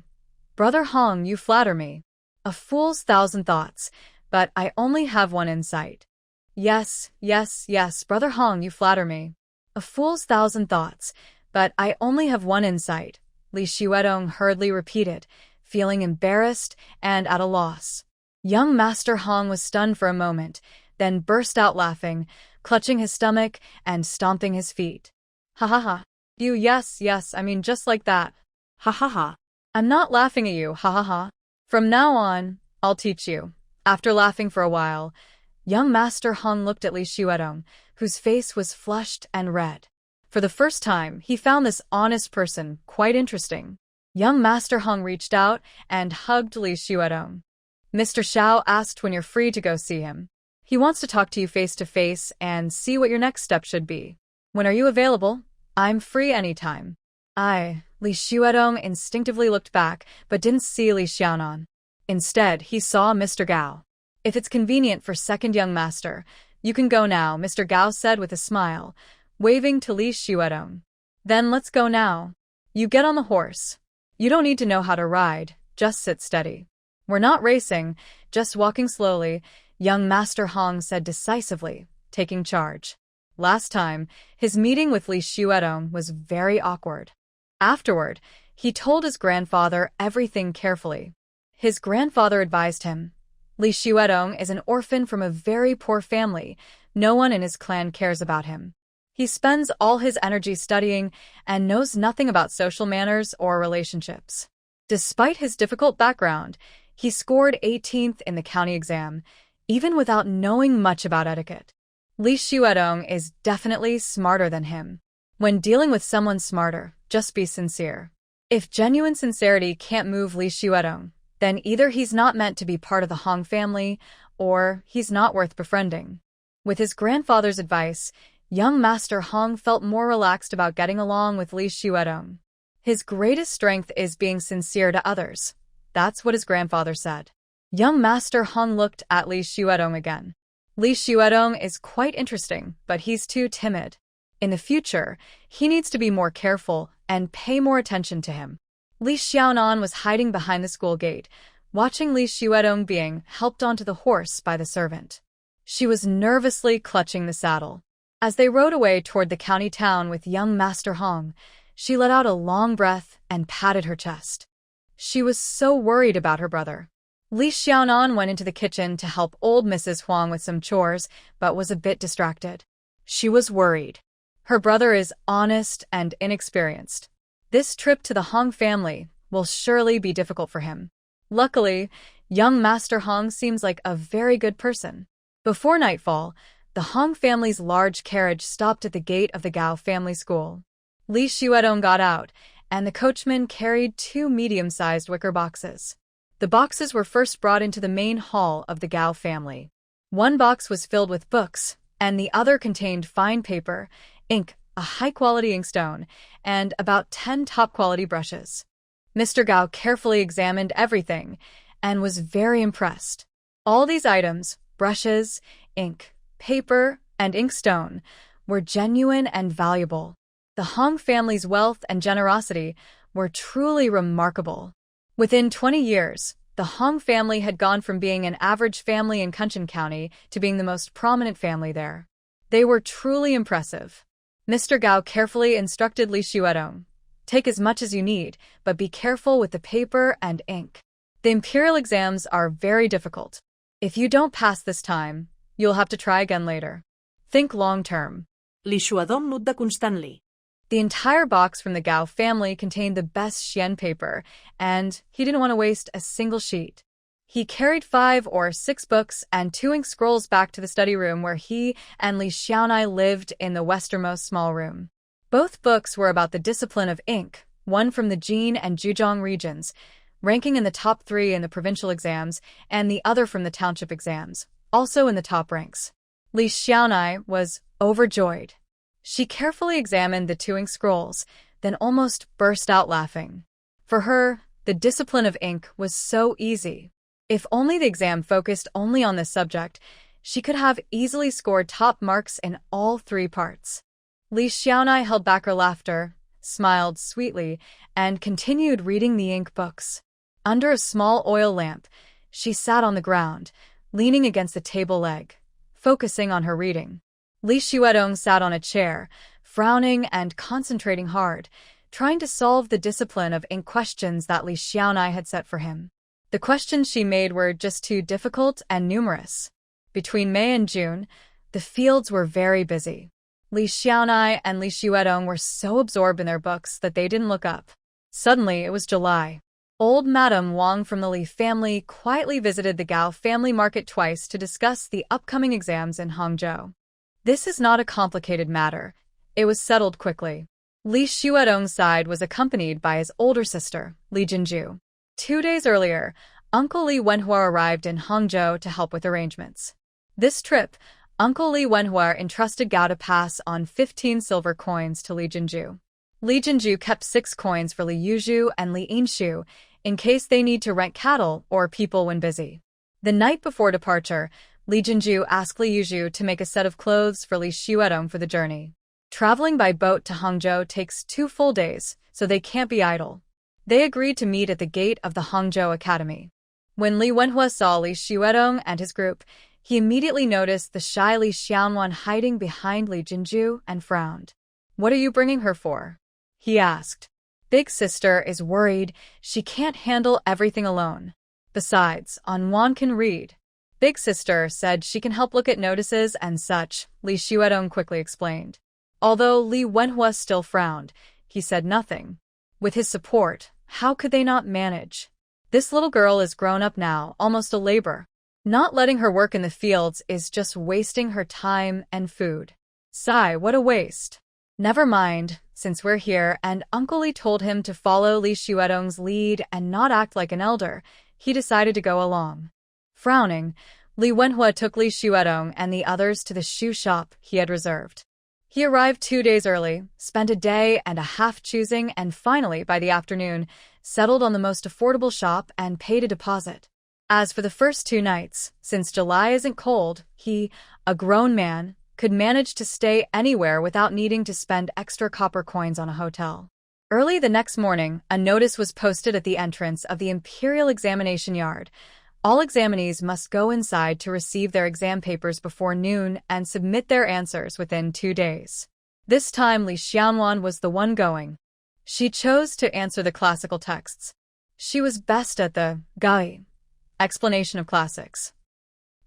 'Brother Hong, you flatter me. A fool's 1,000 thoughts, but I only have one insight.' Yes, yes, yes, Brother Hong, you flatter me. A fool's 1,000 thoughts, but I only have one insight," Li Xuedong hurriedly repeated, feeling embarrassed and at a loss. Young Master Hong was stunned for a moment, then burst out laughing, clutching his stomach and stomping his feet. "Ha ha ha. Yes, I mean just like that. Ha ha ha. I'm not laughing at you, ha ha ha. From now on, I'll teach you." After laughing for a while, young Master Hong looked at Li Xuedong, whose face was flushed and red. For the first time, he found this honest person quite interesting. Young Master Hong reached out and hugged Li Xuedong. "Mr. Xiao asked when you're free to go see him. He wants to talk to you face to face and see what your next step should be. When are you available? I'm free anytime." Li Xuedong instinctively looked back, but didn't see Li Xiaonan. Instead, he saw Mr. Gao. "If it's convenient for second young master, you can go now," Mr. Gao said with a smile, waving to Li Xuedong. "Then let's go now. You get on the horse. You don't need to know how to ride, just sit steady. We're not racing, just walking slowly," young Master Hong said decisively, taking charge. Last time, his meeting with Li Xuedong was very awkward. Afterward, he told his grandfather everything carefully. His grandfather advised him, "Li Xuedong is an orphan from a very poor family. No one in his clan cares about him. He spends all his energy studying and knows nothing about social manners or relationships." Despite his difficult background, he scored 18th in the county exam, even without knowing much about etiquette. Li Xuedong is definitely smarter than him. When dealing with someone smarter, just be sincere. If genuine sincerity can't move Li Xuedong, then either he's not meant to be part of the Hong family, or he's not worth befriending. With his grandfather's advice, young Master Hong felt more relaxed about getting along with Li Xuedong. His greatest strength is being sincere to others. That's what his grandfather said. Young Master Hong looked at Li Xuedong again. Li Xuedong is quite interesting, but he's too timid. In the future, he needs to be more careful and pay more attention to him. Li Xiaonan was hiding behind the school gate, watching Li Xuedong being helped onto the horse by the servant. She was nervously clutching the saddle. As they rode away toward the county town with young Master Hong, she let out a long breath and patted her chest. She was so worried about her brother. Li Xiaonan went into the kitchen to help old Mrs. Huang with some chores, but was a bit distracted. She was worried. Her brother is honest and inexperienced. This trip to the Hong family will surely be difficult for him. Luckily, young Master Hong seems like a very good person. Before nightfall, the Hong family's large carriage stopped at the gate of the Gao family school. Li Xuedong got out, and the coachman carried 2 medium-sized wicker boxes. The boxes were first brought into the main hall of the Gao family. One box was filled with books, and the other contained fine paper, ink, a high-quality inkstone, and about 10 top-quality brushes. Mr. Gao carefully examined everything and was very impressed. All these items, brushes, ink, paper, and inkstone, were genuine and valuable. The Hong family's wealth and generosity were truly remarkable. Within 20 years, the Hong family had gone from being an average family in Kunshan County to being the most prominent family there. They were truly impressive. Mr. Gao carefully instructed Li Xuedong, "Take as much as you need, but be careful with the paper and ink. The imperial exams are very difficult. If you don't pass this time, you'll have to try again later. Think long-term." Li Xuedong notda constantly. The entire box from the Gao family contained the best Xian paper, and he didn't want to waste a single sheet. He carried 5 or 6 books and 2 ink scrolls back to the study room where he and Li Xiaonai lived in the westernmost small room. Both books were about the discipline of ink, one from the Jin and Zhejiang regions, ranking in the top 3 in the provincial exams, and the other from the township exams, also in the top ranks. Li Xiaonai was overjoyed. She carefully examined the 2 ink scrolls, then almost burst out laughing. For her, the discipline of ink was so easy. If only the exam focused only on this subject, she could have easily scored top marks in all 3 parts. Li Xiaonai held back her laughter, smiled sweetly, and continued reading the ink books. Under a small oil lamp, she sat on the ground, leaning against the table leg, focusing on her reading. Li Xuedong sat on a chair, frowning and concentrating hard, trying to solve the discipline of ink questions that Li Xiaonai had set for him. The questions she made were just too difficult and numerous. Between May and June, the fields were very busy. Li Xiaonai and Li Xuedong were so absorbed in their books that they didn't look up. Suddenly, it was July. Old Madame Wang from the Li family quietly visited the Gao family market twice to discuss the upcoming exams in Hangzhou. This is not a complicated matter. It was settled quickly. Li Xuedong's side was accompanied by his older sister, Li Jinju. 2 days earlier, Uncle Li Wenhua arrived in Hangzhou to help with arrangements. This trip, Uncle Li Wenhua entrusted Gao to pass on 15 silver coins to Li Jinju. Li Jinju kept 6 coins for Li Yuzhu and Li Yinshu in case they need to rent cattle or people when busy. The night before departure, Li Jinju asked Li Yuzhu to make a set of clothes for Li Xuedong for the journey. Traveling by boat to Hangzhou takes 2 full days, so they can't be idle. They agreed to meet at the gate of the Hangzhou Academy. When Li Wenhua saw Li Xuedong and his group, he immediately noticed the shy Li Xiaonan hiding behind Li Jinju and frowned. "What are you bringing her for?" he asked. "Big sister is worried she can't handle everything alone. Besides, Anwan can read. Big sister said she can help look at notices and such," Li Xuedong quickly explained. Although Li Wenhua still frowned, he said nothing. With his support, how could they not manage? This little girl is grown up now, almost a labor. Not letting her work in the fields is just wasting her time and food. Sigh, what a waste. Never mind, since we're here, and Uncle Li told him to follow Li Xuedong's lead and not act like an elder, he decided to go along. Frowning, Li Wenhua took Li Xuedong and the others to the shoe shop he had reserved. He arrived 2 days early, spent a day and a half choosing, and finally, by the afternoon, settled on the most affordable shop and paid a deposit. As for the first 2 nights, since July isn't cold, he, a grown man, could manage to stay anywhere without needing to spend extra copper coins on a hotel. Early the next morning, a notice was posted at the entrance of the Imperial Examination Yard. All examinees must go inside to receive their exam papers before noon and submit their answers within 2 days. This time Li Xiaonan was the one going. She chose to answer the classical texts. She was best at the Gaoi explanation of classics.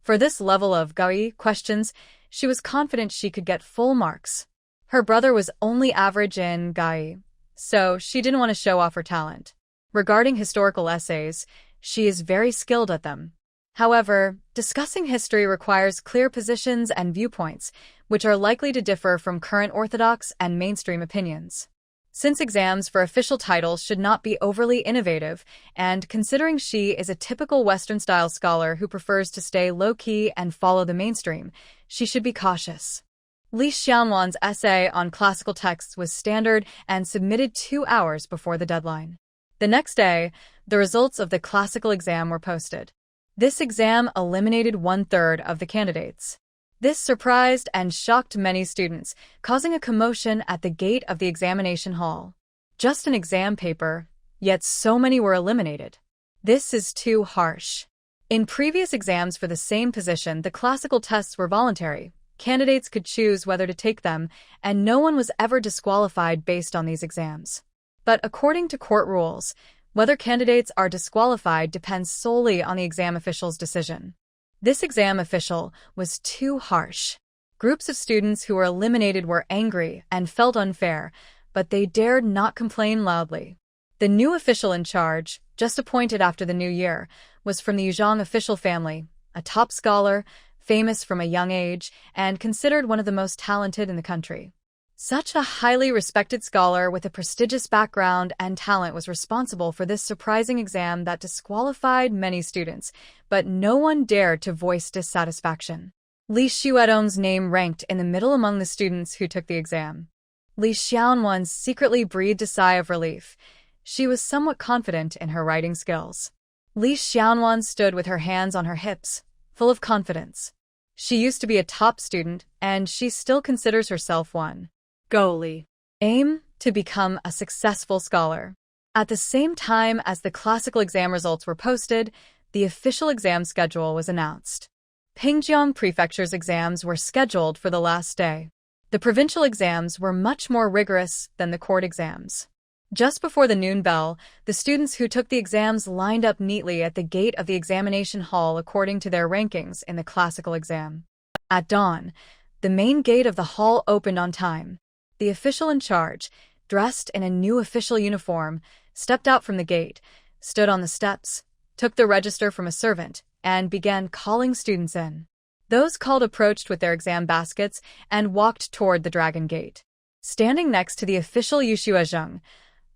For this level of Gaoi questions, she was confident she could get full marks. Her brother was only average in Gaoi, so she didn't want to show off her talent. Regarding historical essays, she is very skilled at them. However, discussing history requires clear positions and viewpoints, which are likely to differ from current orthodox and mainstream opinions. Since exams for official titles should not be overly innovative, and considering she is a typical Western-style scholar who prefers to stay low-key and follow the mainstream, she should be cautious. Li Xiaowan's essay on classical texts was standard and submitted 2 hours before the deadline. The next day, the results of the classical exam were posted. This exam eliminated 1/3 of the candidates. This surprised and shocked many students, causing a commotion at the gate of the examination hall. Just an exam paper, yet so many were eliminated. This is too harsh. In previous exams for the same position, the classical tests were voluntary. Candidates could choose whether to take them, and no one was ever disqualified based on these exams. But according to court rules, whether candidates are disqualified depends solely on the exam official's decision. This exam official was too harsh. Groups of students who were eliminated were angry and felt unfair, but they dared not complain loudly. The new official in charge, just appointed after the new year, was from the Yuzhong official family, a top scholar, famous from a young age, and considered one of the most talented in the country. Such a highly respected scholar with a prestigious background and talent was responsible for this surprising exam that disqualified many students, but no one dared to voice dissatisfaction. Li Xiaodong's name ranked in the middle among the students who took the exam. Li Xiaonan secretly breathed a sigh of relief. She was somewhat confident in her writing skills. Li Xiaonan stood with her hands on her hips, full of confidence. She used to be a top student, and she still considers herself one. Go, Li. Aim to become a successful scholar. At the same time as the classical exam results were posted, the official exam schedule was announced. Pingjiang Prefecture's exams were scheduled for the last day. The provincial exams were much more rigorous than the court exams. Just before the noon bell, the students who took the exams lined up neatly at the gate of the examination hall according to their rankings in the classical exam. At dawn, the main gate of the hall opened on time. The official in charge, dressed in a new official uniform, stepped out from the gate, stood on the steps, took the register from a servant, and began calling students in. Those called approached with their exam baskets and walked toward the Dragon Gate. Standing next to the official Yushuazheng,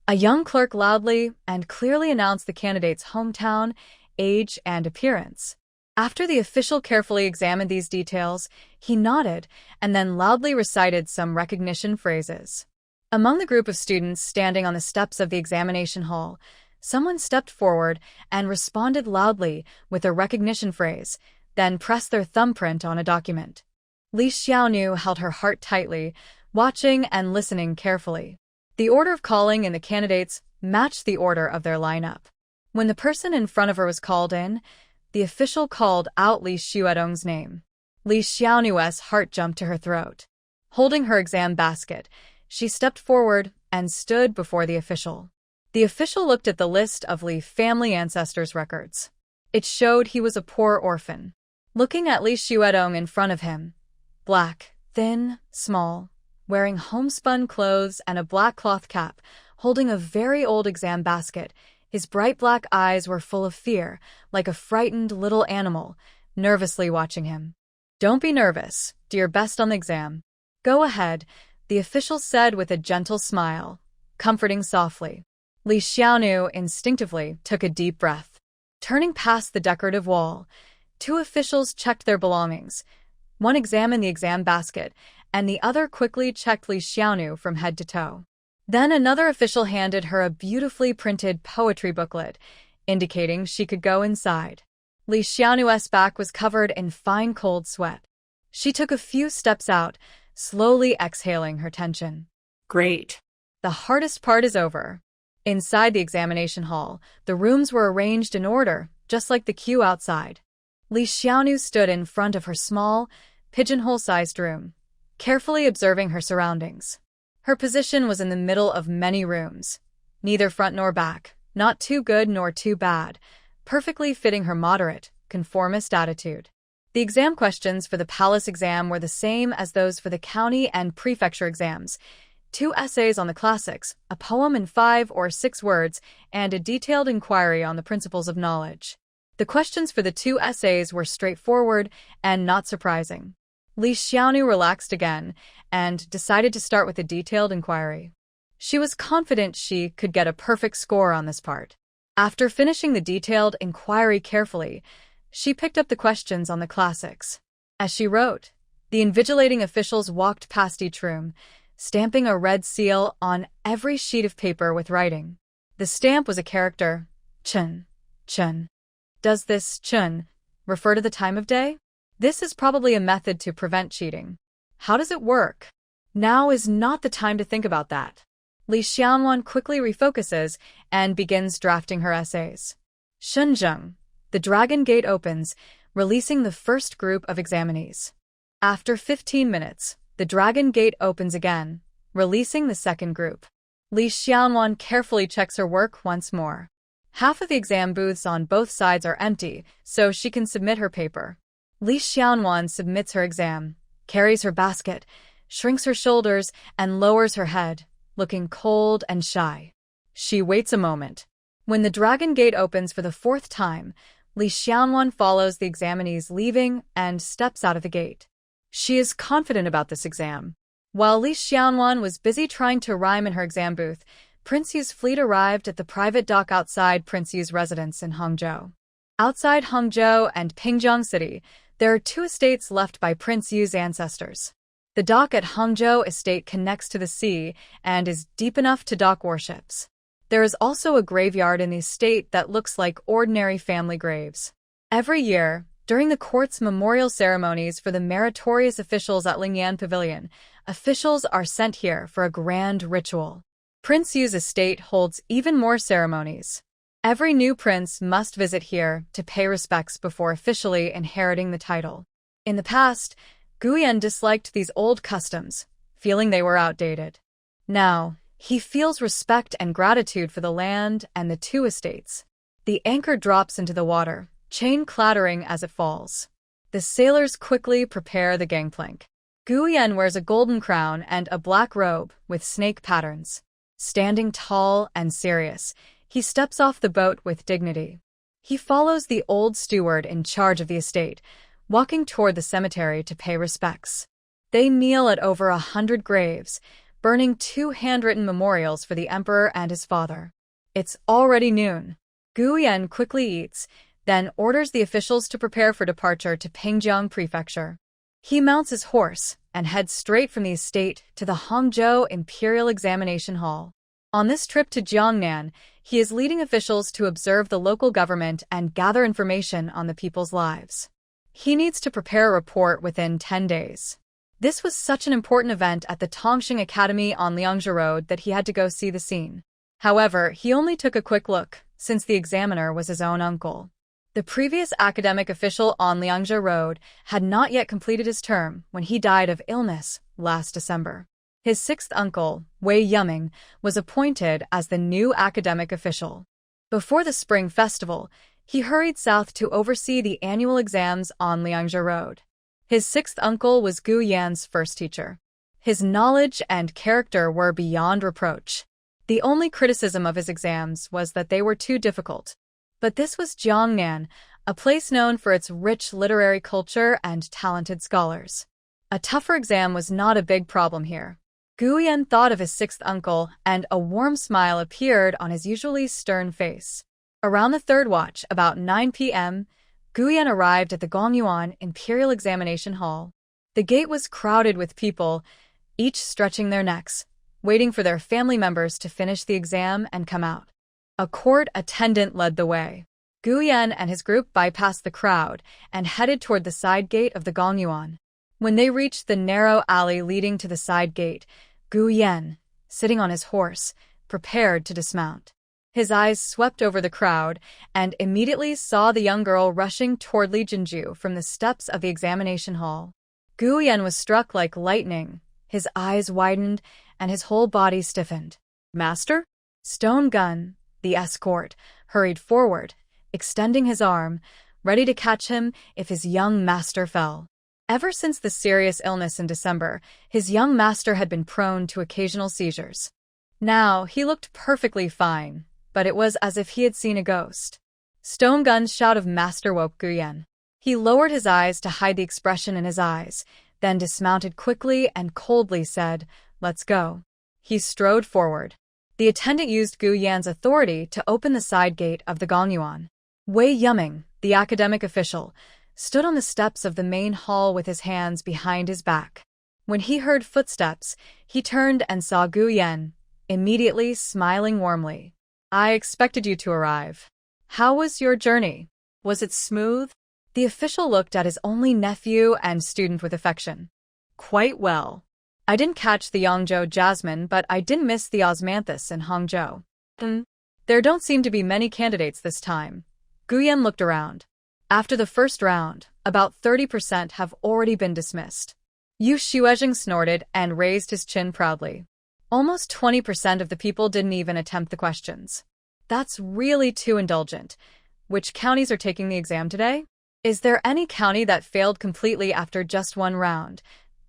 a young clerk loudly and clearly announced the candidate's hometown, age, and appearance. After the official carefully examined these details, he nodded and then loudly recited some recognition phrases. Among the group of students standing on the steps of the examination hall, someone stepped forward and responded loudly with a recognition phrase, then pressed their thumbprint on a document. Li Xiaonu held her heart tightly, watching and listening carefully. The order of calling in the candidates matched the order of their lineup. When the person in front of her was called in, the official called out Li Xiaodong's name. Li Xiaonu's heart jumped to her throat. Holding her exam basket, she stepped forward and stood before the official. The official looked at the list of Li family ancestors' records. It showed he was a poor orphan. Looking at Li Xiaodong in front of him, black, thin, small, wearing homespun clothes and a black cloth cap, holding a very old exam basket, his bright black eyes were full of fear, like a frightened little animal, nervously watching him. "Don't be nervous. Do your best on the exam. Go ahead," the official said with a gentle smile, comforting softly. Li Xiaonu instinctively took a deep breath. Turning past the decorative wall, 2 officials checked their belongings. One examined the exam basket, and the other quickly checked Li Xiaonu from head to toe. Then another official handed her a beautifully printed poetry booklet, indicating she could go inside. Li Xiaonu's back was covered in fine cold sweat. She took a few steps out, slowly exhaling her tension. Great. The hardest part is over. Inside the examination hall, the rooms were arranged in order, just like the queue outside. Li Xiaonu stood in front of her small, pigeonhole-sized room, carefully observing her surroundings. Her position was in the middle of many rooms, neither front nor back, not too good nor too bad, perfectly fitting her moderate, conformist attitude. The exam questions for the palace exam were the same as those for the county and prefecture exams: 2 essays on the classics, a poem in 5 or 6 words, and a detailed inquiry on the principles of knowledge. The questions for the 2 essays were straightforward and not surprising. Li Xiaonu relaxed again and decided to start with a detailed inquiry. She was confident she could get a perfect score on this part. After finishing the detailed inquiry carefully, she picked up the questions on the classics. As she wrote, the invigilating officials walked past each room, stamping a red seal on every sheet of paper with writing. The stamp was a character, chun, chun. Does this chun refer to the time of day? This is probably a method to prevent cheating. How does it work? Now is not the time to think about that. Li Xiaonuan quickly refocuses and begins drafting her essays. Shenzheng, the Dragon Gate opens, releasing the first group of examinees. After 15 minutes, the Dragon Gate opens again, releasing the second group. Li Xiaonuan carefully checks her work once more. Half of the exam booths on both sides are empty, so she can submit her paper. Li Xiaonuan submits her exam, carries her basket, shrinks her shoulders, and lowers her head, looking cold and shy. She waits a moment. When the Dragon Gate opens for the 4th time, Li Xiaonuan follows the examinees leaving and steps out of the gate. She is confident about this exam. While Li Xiaonuan was busy trying to rhyme in her exam booth, Prince Yu's fleet arrived at the private dock outside Prince Yu's residence in Hangzhou. Outside Hangzhou and Pingjiang City, there are 2 estates left by Prince Yu's ancestors. The dock at Hangzhou Estate connects to the sea and is deep enough to dock warships. There is also a graveyard in the estate that looks like ordinary family graves. Every year, during the court's memorial ceremonies for the meritorious officials at Lingyan Pavilion, officials are sent here for a grand ritual. Prince Yu's estate holds even more ceremonies. Every new prince must visit here to pay respects before officially inheriting the title. In the past, Guyan disliked these old customs, feeling they were outdated. Now, he feels respect and gratitude for the land and the 2 estates. The anchor drops into the water, chain clattering as it falls. The sailors quickly prepare the gangplank. Guyan wears a golden crown and a black robe with snake patterns. Standing tall and serious, he steps off the boat with dignity. He follows the old steward in charge of the estate, walking toward the cemetery to pay respects. They kneel at over 100 graves, burning 2 handwritten memorials for the emperor and his father. It's already noon. Guyan quickly eats, then orders the officials to prepare for departure to Pingjiang Prefecture. He mounts his horse and heads straight from the estate to the Hangzhou Imperial Examination Hall. On this trip to Jiangnan, he is leading officials to observe the local government and gather information on the people's lives. He needs to prepare a report within 10 days. This was such an important event at the Tongxing Academy on Liangzhi Road that he had to go see the scene. However, he only took a quick look, since the examiner was his own uncle. The previous academic official on Liangzhi Road had not yet completed his term when he died of illness last December. His 6th uncle, Wei Yuming, was appointed as the new academic official. Before the spring festival, he hurried south to oversee the annual exams on Liangzhi Road. His 6th uncle was Gu Yan's first teacher. His knowledge and character were beyond reproach. The only criticism of his exams was that they were too difficult. But this was Jiangnan, a place known for its rich literary culture and talented scholars. A tougher exam was not a big problem here. Guyan thought of his 6th uncle, and a warm smile appeared on his usually stern face. Around the 3rd watch, about 9 p.m., Guyan arrived at the Gongyuan Imperial Examination Hall. The gate was crowded with people, each stretching their necks, waiting for their family members to finish the exam and come out. A court attendant led the way. Gu Yan and his group bypassed the crowd and headed toward the side gate of the Gongyuan. When they reached the narrow alley leading to the side gate, Gu Yan, sitting on his horse, prepared to dismount. His eyes swept over the crowd and immediately saw the young girl rushing toward Li Jinju from the steps of the examination hall. Gu Yan was struck like lightning. His eyes widened and his whole body stiffened. "Master?" Stone Gun, the escort, hurried forward, extending his arm, ready to catch him if his young master fell. Ever since the serious illness in December, his young master had been prone to occasional seizures. Now, he looked perfectly fine, but it was as if he had seen a ghost. Stone Gun's shout of master woke Gu Yan. He lowered his eyes to hide the expression in his eyes, then dismounted quickly and coldly said, "Let's go." He strode forward. The attendant used Gu Yan's authority to open the side gate of the Gongyuan. Wei Yuming, the academic official, stood on the steps of the main hall with his hands behind his back. When he heard footsteps, he turned and saw Gu Yan, immediately smiling warmly. "I expected you to arrive. How was your journey? Was it smooth?" The official looked at his only nephew and student with affection. "Quite well. I didn't catch the Yangzhou jasmine, but I didn't miss the osmanthus in Hangzhou. There don't seem to be many candidates this time." Gu Yan looked around. After the first round, about 30% have already been dismissed. Yu Xuezheng snorted and raised his chin proudly. Almost 20% of the people didn't even attempt the questions. That's really too indulgent. Which counties are taking the exam today? Is there any county that failed completely after just one round?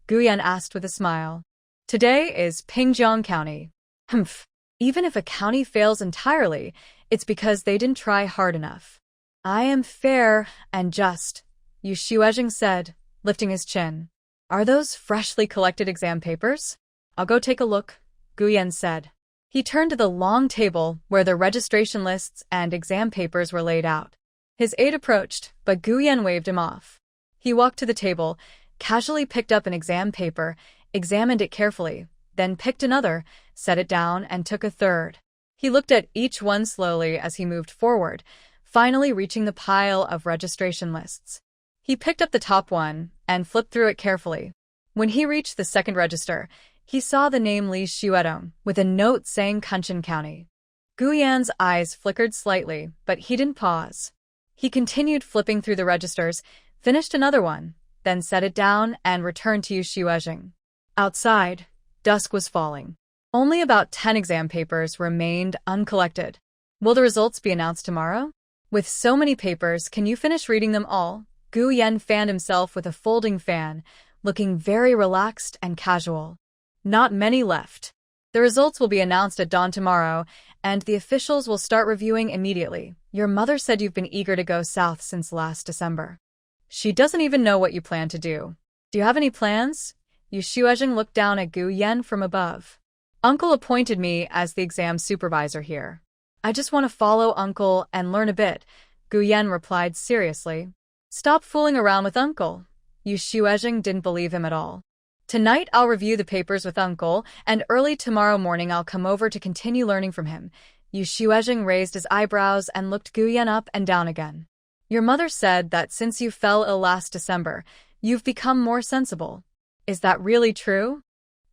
Gu Yan asked with a smile. Today is Pingjiang County. Humph. Even if a county fails entirely, it's because they didn't try hard enough. I am fair and just, Yu Xuezheng said, lifting his chin. Are those freshly collected exam papers? I'll go take a look, Gu Yan said. He turned to the long table where the registration lists and exam papers were laid out. His aide approached, but Gu Yan waved him off. He walked to the table, casually picked up an exam paper, examined it carefully, then picked another, set it down, and took a third. He looked at each one slowly as he moved forward, finally reaching the pile of registration lists. He picked up the top one and flipped through it carefully. When he reached the second register, he saw the name Li Xuedong with a note saying Kunshan County. Gu Yan's eyes flickered slightly, but he didn't pause. He continued flipping through the registers, finished another one, then set it down and returned to Yu Xuezheng. Outside, dusk was falling. Only about 10 exam papers remained uncollected. Will the results be announced tomorrow? With so many papers, can you finish reading them all? Gu Yan fanned himself with a folding fan, looking very relaxed and casual. Not many left. The results will be announced at dawn tomorrow, and the officials will start reviewing immediately. Your mother said you've been eager to go south since last December. She doesn't even know what you plan to do. Do you have any plans? Yu Xuezheng looked down at Gu Yan from above. Uncle appointed me as the exam supervisor here. I just want to follow Uncle and learn a bit, Gu Yan replied seriously. Stop fooling around with Uncle. Yu Xuezheng didn't believe him at all. Tonight I'll review the papers with Uncle, and early tomorrow morning I'll come over to continue learning from him. Yu Xuezheng raised his eyebrows and looked Gu Yan up and down again. Your mother said that since you fell ill last December, you've become more sensible. Is that really true?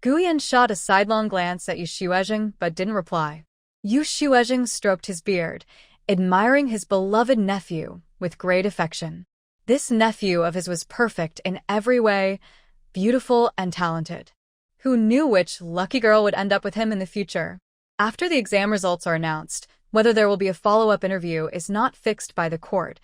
Gu Yan shot a sidelong glance at Yu Xuezheng but didn't reply. Yu Xuezheng stroked his beard, admiring his beloved nephew with great affection. This nephew of his was perfect in every way, beautiful and talented. Who knew which lucky girl would end up with him in the future? After the exam results are announced, whether there will be a follow-up interview is not fixed by the court.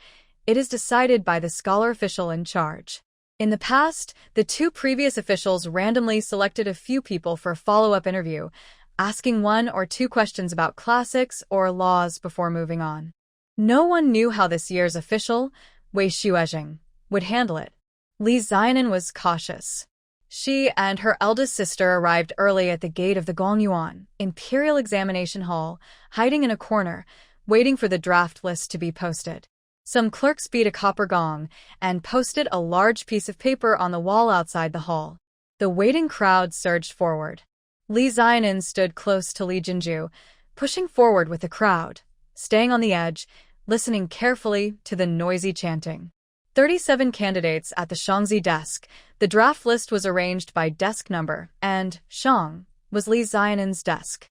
It is decided by the scholar official in charge. In the past, the two previous officials randomly selected a few people for a follow-up interview, asking 1 or 2 questions about classics or laws before moving on. No one knew how this year's official, Wei Xuezheng, would handle it. Li Zianan was cautious. She and her eldest sister arrived early at the gate of the Gongyuan Imperial Examination Hall, hiding in a corner, waiting for the draft list to be posted. Some clerks beat a copper gong and posted a large piece of paper on the wall outside the hall. The waiting crowd surged forward. Li Zianan stood close to Li Jinju, pushing forward with the crowd. Staying on the edge, listening carefully to the noisy chanting. 37 candidates at the Shangzi desk. The draft list was arranged by desk number, and Shang was Li Xianin's desk.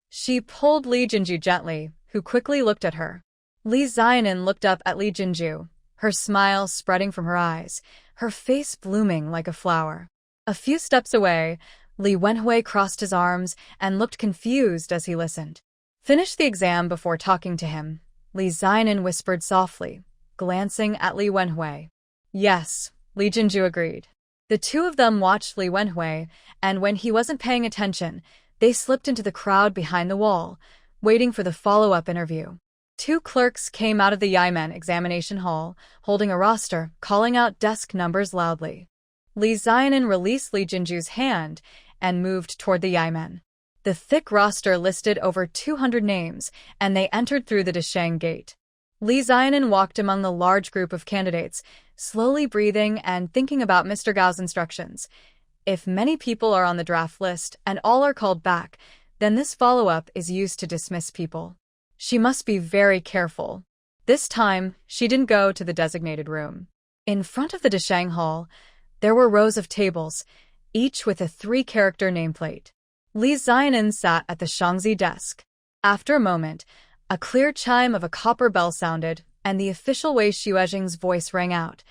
She pulled Li Jinju gently, who quickly looked at her. Li Xianin looked up at Li Jinju, her smile spreading from her eyes, her face blooming like a flower. A few steps away, Li Wenhui crossed his arms and looked confused as he listened. Finish the exam before talking to him, Li Xianin whispered softly, glancing at Li Wenhui. Yes, Li Jinju agreed. The two of them watched Li Wenhui, and when he wasn't paying attention, they slipped into the crowd behind the wall, waiting for the follow-up interview. Two clerks came out of the Yimen examination hall, holding a roster, calling out desk numbers loudly. Li Xianin released Li Jinju's hand and moved toward the Yimen. The thick roster listed over 200 names, and they entered through the Desheng gate. Li Xianin walked among the large group of candidates, slowly breathing and thinking about Mr. Gao's instructions. If many people are on the draft list and all are called back, then this follow-up is used to dismiss people. She must be very careful. This time, she didn't go to the designated room. In front of the Desheng hall, there were rows of tables, each with a 3-character nameplate. Li Xianin sat at the Shangzi desk. After a moment, a clear chime of a copper bell sounded, and the official Wei Xuejing's voice rang out.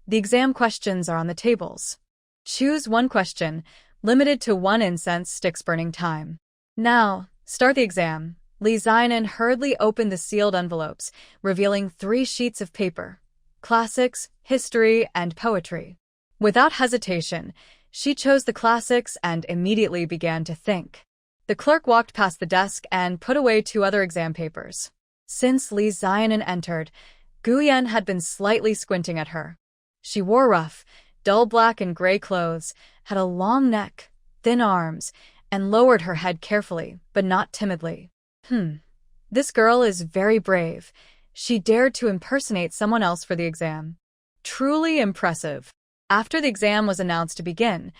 The exam questions are on the tables. Choose one question, limited to 1 incense sticks burning time. Now, start the exam. Li Xianin hurriedly opened the sealed envelopes, revealing 3 sheets of paper: classics, history, and poetry. Without hesitation, she chose the classics and immediately began to think. The clerk walked past the desk and put away 2 other exam papers. Since Li Xianin entered, Gu Yan had been slightly squinting at her. She wore rough, dull black and gray clothes, had a long neck, thin arms, and lowered her head carefully, but not timidly. This girl is very brave. She dared to impersonate someone else for the exam. Truly impressive. After the exam was announced to begin,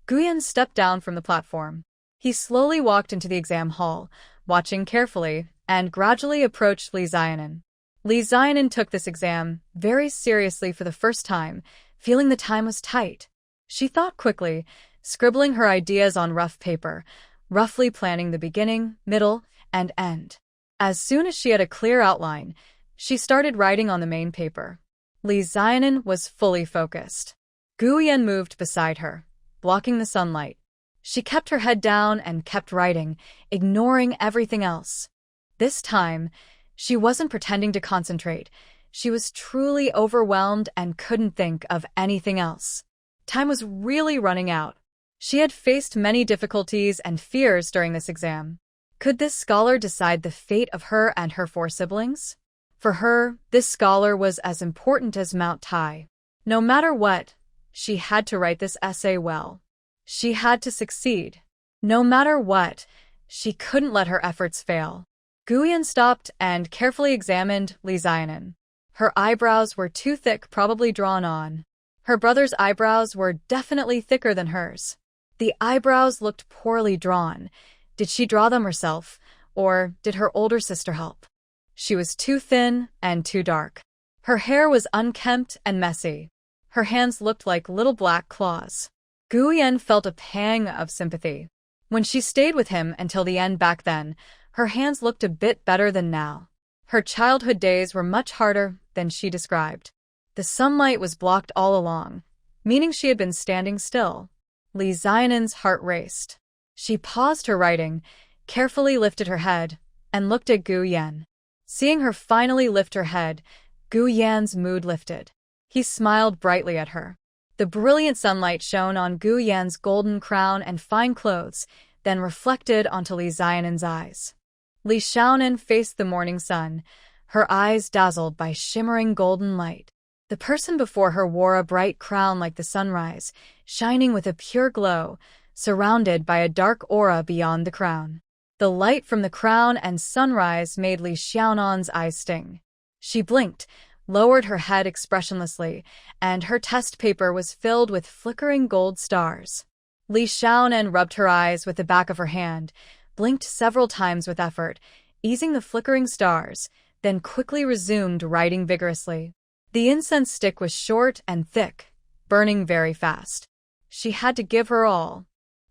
Guyan stepped down from the platform. He slowly walked into the exam hall, watching carefully, and gradually approached Li Xianin. Li Xianin took this exam very seriously for the first time, feeling the time was tight. She thought quickly, scribbling her ideas on rough paper, roughly planning the beginning, middle, and end. As soon as she had a clear outline, she started writing on the main paper. Li Xianin was fully focused. Gu Yan moved beside her, blocking the sunlight. She kept her head down and kept writing, ignoring everything else. This time, she wasn't pretending to concentrate. She was truly overwhelmed and couldn't think of anything else. Time was really running out. She had faced many difficulties and fears during this exam. Could this scholar decide the fate of her and her 4 siblings? For her, this scholar was as important as Mount Tai. No matter what, she had to write this essay well. She had to succeed. No matter what, she couldn't let her efforts fail. Guyan stopped and carefully examined Li Xianin. Her eyebrows were too thick, probably drawn on. Her brother's eyebrows were definitely thicker than hers. The eyebrows looked poorly drawn. Did she draw them herself, or did her older sister help? She was too thin and too dark. Her hair was unkempt and messy. Her hands looked like little black claws. Guyan felt a pang of sympathy. When she stayed with him until the end back then, her hands looked a bit better than now. Her childhood days were much harder than she described. The sunlight was blocked all along, meaning she had been standing still. Li Xianin's heart raced. She paused her writing, carefully lifted her head, and looked at Gu Yan. Seeing her finally lift her head, Gu Yan's mood lifted. He smiled brightly at her. The brilliant sunlight shone on Gu Yan's golden crown and fine clothes, then reflected onto Li Xianin's eyes. Li Xiaonan faced the morning sun, her eyes dazzled by shimmering golden light. The person before her wore a bright crown like the sunrise, shining with a pure glow, surrounded by a dark aura beyond the crown. The light from the crown and sunrise made Li Xiaonan's eyes sting. She blinked, lowered her head expressionlessly, and her test paper was filled with flickering gold stars. Li Xiaonan rubbed her eyes with the back of her hand, blinked several times with effort, easing the flickering stars, then quickly resumed writing vigorously. The incense stick was short and thick, burning very fast. She had to give her all.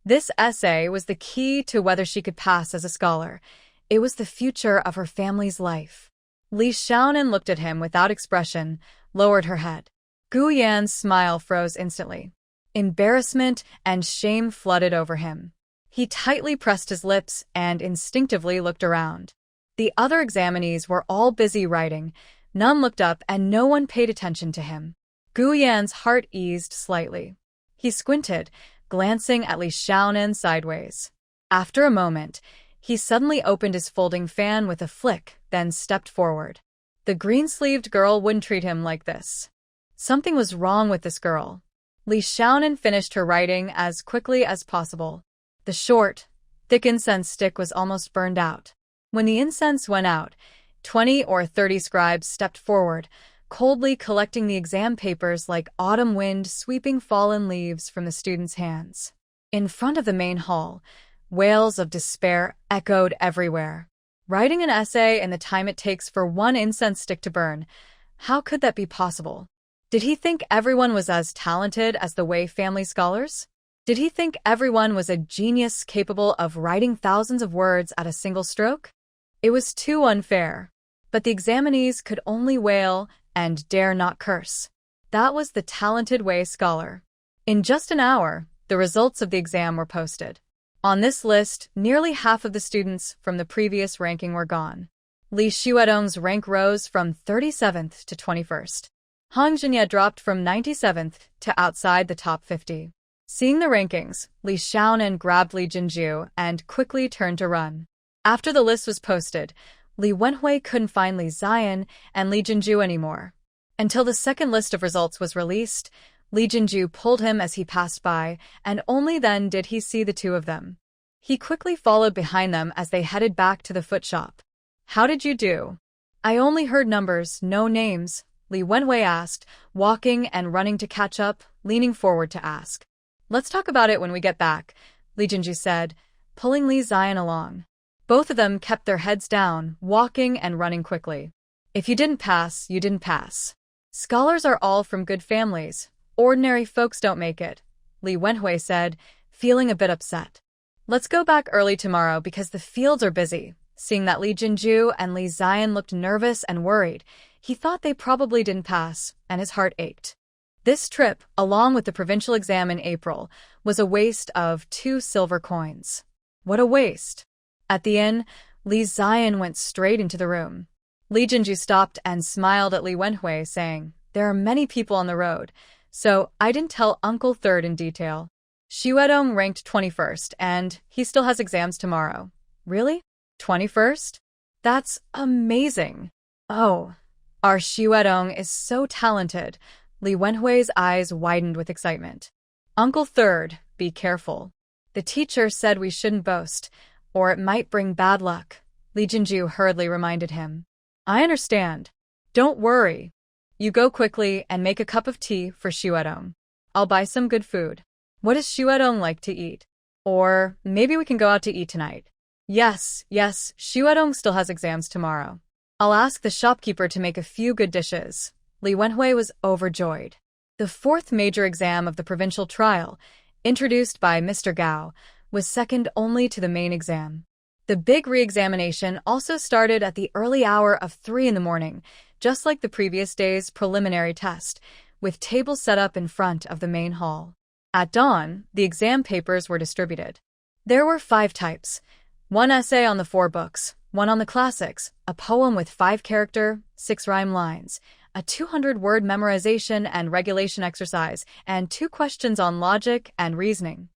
This essay was the key to whether she could pass as a scholar. It was the future of her family's life. Li Xiaonan looked at him without expression, lowered her head. Gu Yan's smile froze instantly. Embarrassment and shame flooded over him. He tightly pressed his lips and instinctively looked around. The other examinees were all busy writing. None looked up and no one paid attention to him. Gu Yan's heart eased slightly. He squinted, glancing at Li Xiaonan sideways. After a moment, he suddenly opened his folding fan with a flick, then stepped forward. The green-sleeved girl wouldn't treat him like this. Something was wrong with this girl. Li Xiaonan finished her writing as quickly as possible. The short, thick incense stick was almost burned out. When the incense went out, 20 or 30 scribes stepped forward, coldly collecting the exam papers like autumn wind sweeping fallen leaves from the students' hands. In front of the main hall, wails of despair echoed everywhere. Writing an essay in the time it takes for one incense stick to burn, how could that be possible? Did he think everyone was as talented as the Wei family scholars? Did he think everyone was a genius capable of writing thousands of words at a single stroke? It was too unfair. But the examinees could only wail and dare not curse. That was the talented Wei scholar. In just an hour, the results of the exam were posted. On this list, nearly half of the students from the previous ranking were gone. Li Xuedong's rank rose from 37th to 21st. Han Zhenye dropped from 97th to outside the top 50. Seeing the rankings, Li Xiaonan grabbed Li Jinju and quickly turned to run. After the list was posted, Li Wenhui couldn't find Li Ziyan and Li Jinju anymore. Until the second list of results was released, Li Jinju pulled him as he passed by, and only then did he see the two of them. He quickly followed behind them as they headed back to the foot shop. "How did you do?" "I only heard numbers, no names," Li Wenhui asked, walking and running to catch up, leaning forward to ask. "Let's talk about it when we get back," Li Jinju said, pulling Li Ziyan along. Both of them kept their heads down, walking and running quickly. "If you didn't pass, you didn't pass. Scholars are all from good families. Ordinary folks don't make it," Li Wenhui said, feeling a bit upset. "Let's go back early tomorrow because the fields are busy." Seeing that Li Jinju and Li Ziyan looked nervous and worried, he thought they probably didn't pass, and his heart ached. This trip, along with the provincial exam in April, was a waste of 2 silver coins. What a waste! At the inn, Li Ziyan went straight into the room. Li Jinju stopped and smiled at Li Wenhui, saying, "There are many people on the road, so I didn't tell Uncle Third in detail. Xuedong ranked 21st, and he still has exams tomorrow." "Really? 21st? That's amazing." "Oh, our Xuedong is so talented." Li Wenhui's eyes widened with excitement. "Uncle Third, be careful. The teacher said we shouldn't boast, or it might bring bad luck," Li Jinju hurriedly reminded him. "I understand. Don't worry. You go quickly and make a cup of tea for Xuedong. I'll buy some good food. What does Xuedong like to eat? Or maybe we can go out to eat tonight." Yes, Xuedong still has exams tomorrow. I'll ask the shopkeeper to make a few good dishes." Li Wenhui was overjoyed. The fourth major exam of the provincial trial, introduced by Mr. Gao, was second only to the main exam. The big re-examination also started at the early hour of 3 in the morning, just like the previous day's preliminary test, with tables set up in front of the main hall. At dawn, the exam papers were distributed. There were 5 types: 1 essay on the 4 books, 1 on the classics, a poem with 5-character, 6-rhyme lines, a 200-word memorization and regulation exercise, and 2 questions on logic and reasoning.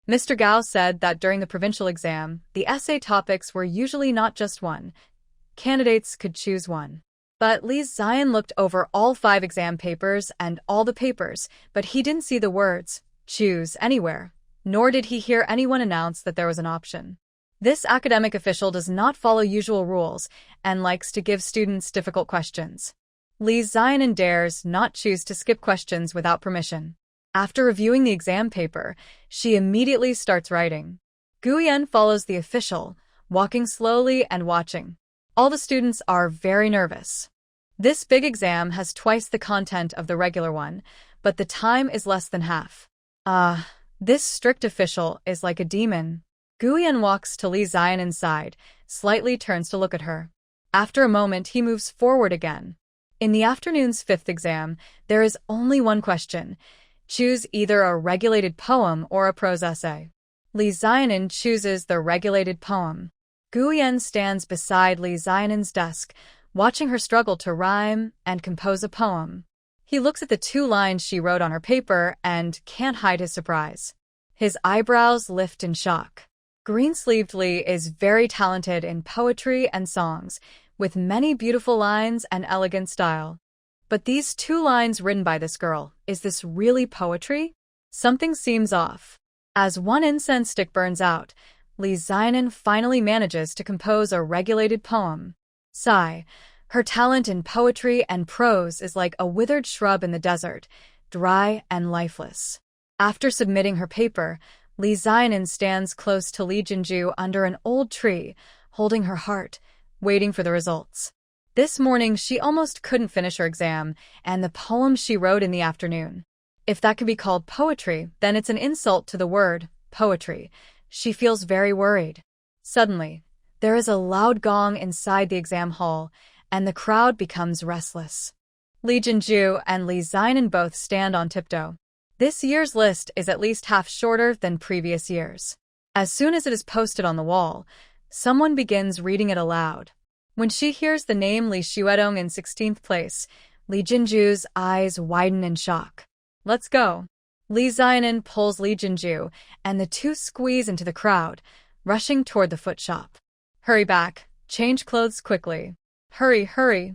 Mr. Gao said that during the provincial exam, the essay topics were usually not just 1. Candidates could choose 1. But Li Ziyan looked over all 5 exam papers and all the papers, but he didn't see the words "choose" anywhere, nor did he hear anyone announce that there was an option. This academic official does not follow usual rules and likes to give students difficult questions. Li Ziyan dares not choose to skip questions without permission. After reviewing the exam paper, she immediately starts writing. Gu Yan follows the official, walking slowly and watching. All the students are very nervous. This big exam has twice the content of the regular one, but the time is less than half. This strict official is like a demon. Guyen walks to Li Xianen's side, slightly turns to look at her. After a moment, he moves forward again. In the afternoon's fifth exam, there is only one question. Choose either a regulated poem or a prose essay. Li Xianen chooses the regulated poem. Guyen stands beside Li Xianen's desk, watching her struggle to rhyme and compose a poem. He looks at the 2 lines she wrote on her paper and can't hide his surprise. His eyebrows lift in shock. Green-sleeved Li is very talented in poetry and songs, with many beautiful lines and elegant style. But these 2 lines written by this girl, is this really poetry? Something seems off. As one incense stick burns out, Li Xianen finally manages to compose a regulated poem. Sigh. Her talent in poetry and prose is like a withered shrub in the desert, dry and lifeless. After submitting her paper, Li Xianen stands close to Li Jinju under an old tree, holding her heart, waiting for the results. This morning, she almost couldn't finish her exam and the poem she wrote in the afternoon. If that could be called poetry, then it's an insult to the word poetry. She feels very worried. Suddenly, there is a loud gong inside the exam hall, and the crowd becomes restless. Li Jinju and Li Xianen both stand on tiptoe. This year's list is at least half shorter than previous years. As soon as it is posted on the wall, someone begins reading it aloud. When she hears the name Li Xuedong in 16th place, Li Jinju's eyes widen in shock. Let's go. Li Xianen pulls Li Jinju, and the 2 squeeze into the crowd, rushing toward the foot shop. Hurry back. Change clothes quickly. Hurry, hurry.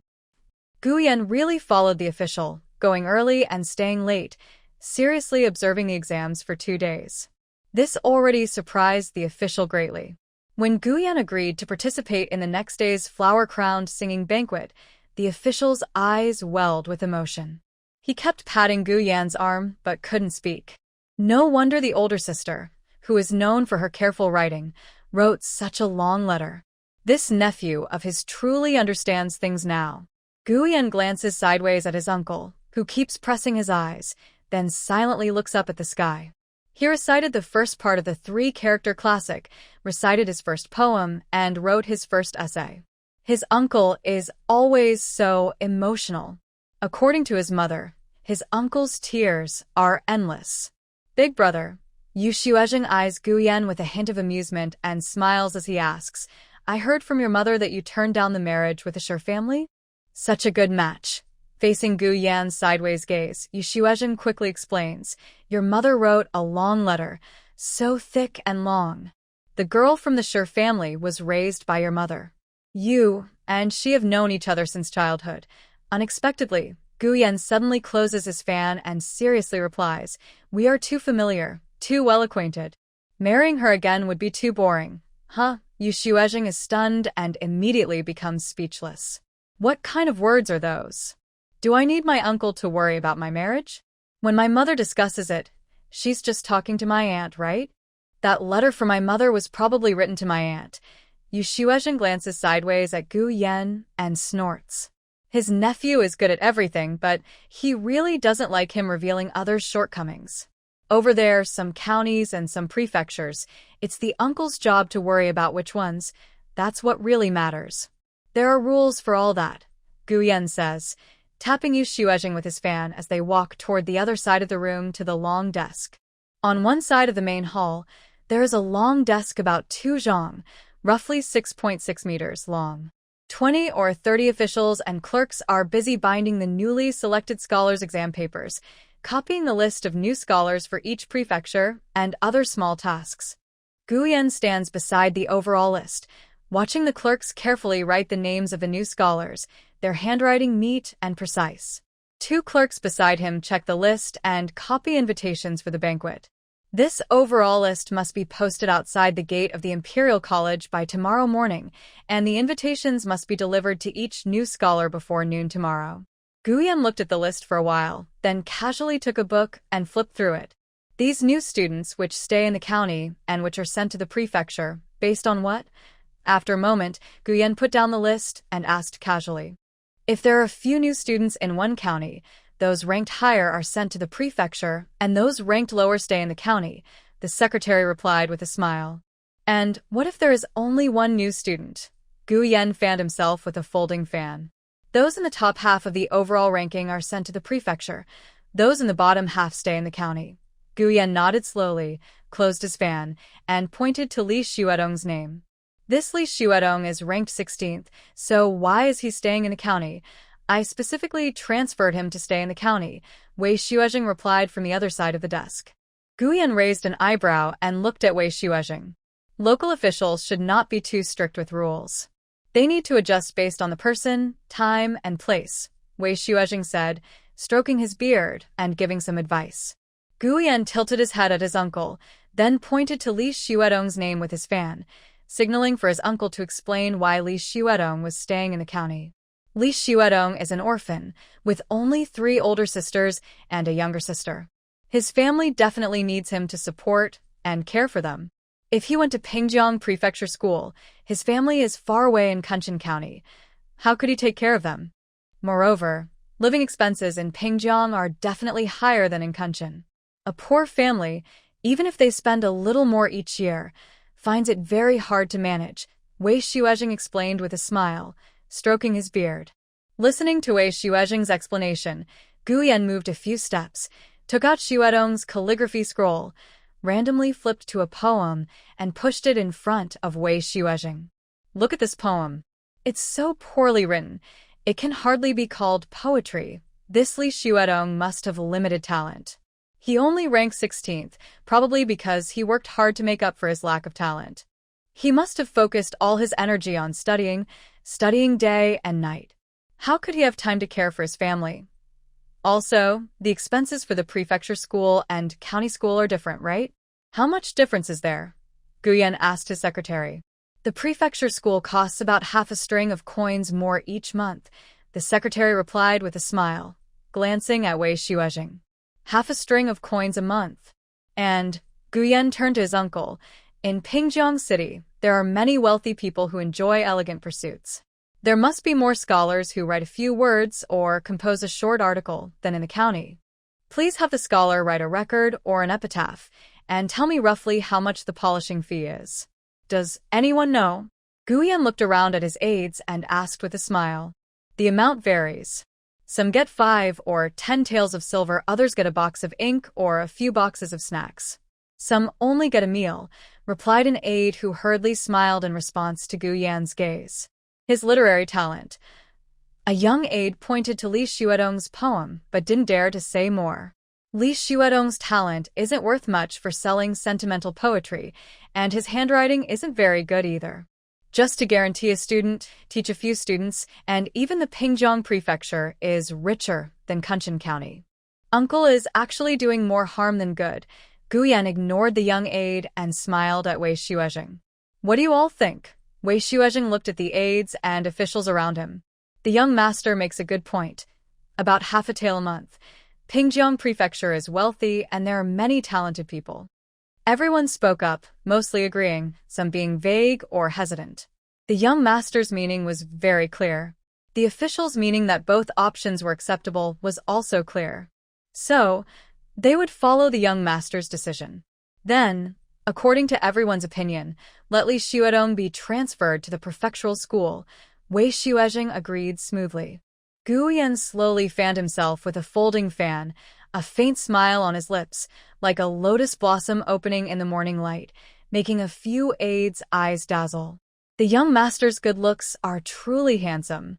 Guyen really followed the official, going early and staying late, seriously observing the exams for 2 days. This already surprised the official greatly. When Guyen agreed to participate in the next day's flower-crowned singing banquet, the official's eyes welled with emotion. He kept patting Guyen's arm, but couldn't speak. No wonder the older sister, who is known for her careful writing, wrote such a long letter. This nephew of his truly understands things now. Guyen glances sideways at his uncle, who keeps pressing his eyes, then silently looks up at the sky. He recited the first part of the 3-character classic, recited his first poem, and wrote his first essay. His uncle is always so emotional. According to his mother, his uncle's tears are endless. Big brother, Yu Xuezheng eyes Guyen with a hint of amusement and smiles as he asks, I heard from your mother that you turned down the marriage with the Shi family? Such a good match. Facing Guyen's sideways gaze, Yu Xuezheng quickly explains, your mother wrote a long letter, so thick and long. The girl from the Shi family was raised by your mother. You and she have known each other since childhood. Unexpectedly, Guyen suddenly closes his fan and seriously replies, we are too familiar, too well acquainted. Marrying her again would be too boring. Huh? Yu Xuezheng is stunned and immediately becomes speechless. What kind of words are those? Do I need my uncle to worry about my marriage? When my mother discusses it, she's just talking to my aunt, right? That letter from my mother was probably written to my aunt. Yu Xuezheng glances sideways at Guyen and snorts. His nephew is good at everything, but he really doesn't like him revealing others' shortcomings. Over there, some counties and some prefectures, it's the uncle's job to worry about which ones. That's what really matters. There are rules for all that, Guyen says, tapping Yu Xuezheng with his fan as they walk toward the other side of the room to the long desk. On one side of the main hall, there is a long desk about 2 zhang, roughly 6.6 meters long. 20 or 30 officials and clerks are busy binding the newly selected scholars' exam papers, copying the list of new scholars for each prefecture, and other small tasks. Guyen stands beside the overall list, watching the clerks carefully write the names of the new scholars, their handwriting neat and precise. 2 clerks beside him check the list and copy invitations for the banquet. This overall list must be posted outside the gate of the Imperial College by tomorrow morning, and the invitations must be delivered to each new scholar before noon tomorrow. Guyen looked at the list for a while, then casually took a book and flipped through it. These new students which stay in the county and which are sent to the prefecture, based on what? After a moment, Guyen put down the list and asked casually, "If there are a few new students in one county, those ranked higher are sent to the prefecture, and those ranked lower stay in the county," the secretary replied with a smile. "And what if there is only one new student?" Guyen fanned himself with a folding fan. "Those in the top half of the overall ranking are sent to the prefecture. Those in the bottom half stay in the county." Guyen nodded slowly, closed his fan, and pointed to Li Xuedong's name. "This Li Xuedong is ranked 16th, so why is he staying in the county? I specifically transferred him to stay in the county," Wei Xuezheng replied from the other side of the desk. Guyen raised an eyebrow and looked at Wei Xuezheng. Local officials should not be too strict with rules. They need to adjust based on the person, time, and place, Wei Xuezheng said, stroking his beard and giving some advice. Guyen tilted his head at his uncle, then pointed to Li Xuedong's name with his fan, signaling for his uncle to explain why Li Xuedong was staying in the county. Li Xuedong is an orphan, with only 3 older sisters and a younger sister. His family definitely needs him to support and care for them. If he went to Pingjiang Prefecture School, his family is far away in Kunshan County. How could he take care of them? Moreover, living expenses in Pingjiang are definitely higher than in Kunshan. A poor family, even if they spend a little more each year, finds it very hard to manage, Wei Xuezheng explained with a smile, stroking his beard. Listening to Wei Xuezheng's explanation, Guyen moved a few steps, took out Xuedong's calligraphy scroll, randomly flipped to a poem, and pushed it in front of Wei Xuezheng. "Look at this poem. It's so poorly written, it can hardly be called poetry. This Li Xuedong must have limited talent. He only ranked 16th, probably because he worked hard to make up for his lack of talent. He must have focused all his energy on studying day and night. How could he have time to care for his family? Also, the expenses for the prefecture school and county school are different, right? How much difference is there?" Guyen asked his secretary. "The prefecture school costs about half a string of coins more each month," the secretary replied with a smile, glancing at Wei Xuezheng. "Half a string of coins a month." And Guyen turned to his uncle. "In Pingjiang City, there are many wealthy people who enjoy elegant pursuits. There must be more scholars who write a few words or compose a short article than in the county. Please have the scholar write a record or an epitaph, and tell me roughly how much the polishing fee is. Does anyone know?" Guyen looked around at his aides and asked with a smile. "The amount varies. Some get 5 or 10 taels of silver, others get a box of ink or a few boxes of snacks. Some only get a meal," replied an aide who hurriedly smiled in response to Guyen's gaze. "His literary talent." A young aide pointed to Li Xuedong's poem, but didn't dare to say more. Li Xuedong's talent isn't worth much for selling sentimental poetry, and his handwriting isn't very good either. Just to guarantee a student, teach a few students, and even the Pingjiang Prefecture is richer than Kunshan County. Uncle is actually doing more harm than good. Guyen ignored the young aide and smiled at Wei Xuezheng. "What do you all think?" Wei Xuezheng looked at the aides and officials around him. "The young master makes a good point. About half a tael a month. Pingjiang Prefecture is wealthy and there are many talented people." Everyone spoke up, mostly agreeing, some being vague or hesitant. The young master's meaning was very clear. The officials' meaning that both options were acceptable was also clear. So, they would follow the young master's decision. Then, according to everyone's opinion, let Li Xuedong be transferred to the prefectural school. Wei Xuezheng agreed smoothly. Guyen slowly fanned himself with a folding fan, a faint smile on his lips, like a lotus blossom opening in the morning light, making a few aides' eyes dazzle. The young master's good looks are truly handsome.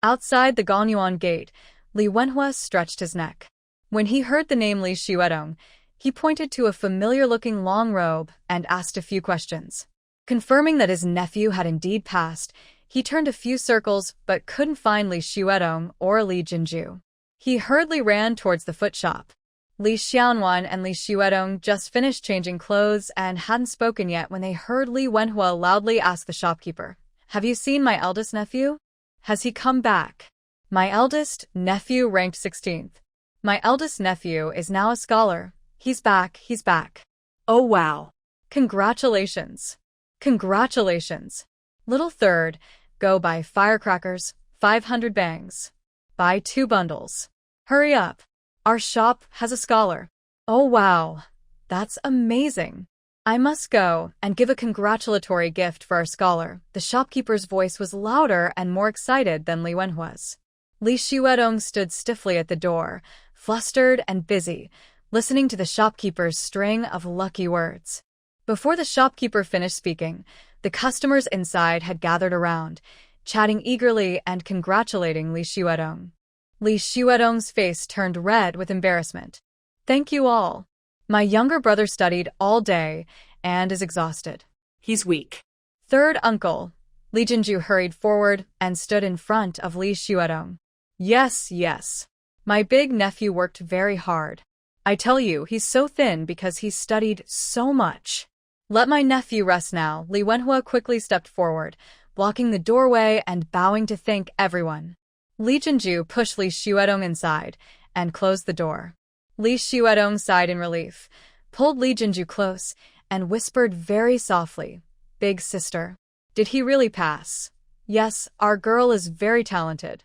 Outside the Gonyuan gate, Li Wenhua stretched his neck. When he heard the name Li Xuedong, he pointed to a familiar-looking long robe and asked a few questions. Confirming that his nephew had indeed passed, he turned a few circles but couldn't find Li Xuedong or Li Jinju. He hurriedly ran towards the foot shop. Li Xianwan and Li Xuedong just finished changing clothes and hadn't spoken yet when they heard Li Wenhua loudly ask the shopkeeper, "Have you seen my eldest nephew? Has he come back?" "My eldest nephew ranked 16th. My eldest nephew is now a scholar. He's back, he's back." Oh wow. Congratulations. Congratulations. Little third, go buy firecrackers, 500 bangs. Buy 2 bundles. Hurry up. Our shop has a scholar. Oh wow, that's amazing. I must go and give a congratulatory gift for our scholar. The shopkeeper's voice was louder and more excited than Li Wenhua's. Li Xuedong stood stiffly at the door, flustered and busy, listening to the shopkeeper's string of lucky words. Before the shopkeeper finished speaking, the customers inside had gathered around, chatting eagerly and congratulating Li Xuedong. Li Xuedong's face turned red with embarrassment. Thank you all. My younger brother studied all day and is exhausted. He's weak. Third uncle, Li Jinju hurried forward and stood in front of Li Xuedong. Yes, yes. My big nephew worked very hard. I tell you, he's so thin because he studied so much. Let my nephew rest now. Li Wenhua quickly stepped forward, blocking the doorway and bowing to thank everyone. Li Jinju pushed Li Xuedong inside and closed the door. Li Xuedong sighed in relief, pulled Li Jinju close, and whispered very softly, Big sister. Did he really pass? Yes, our girl is very talented.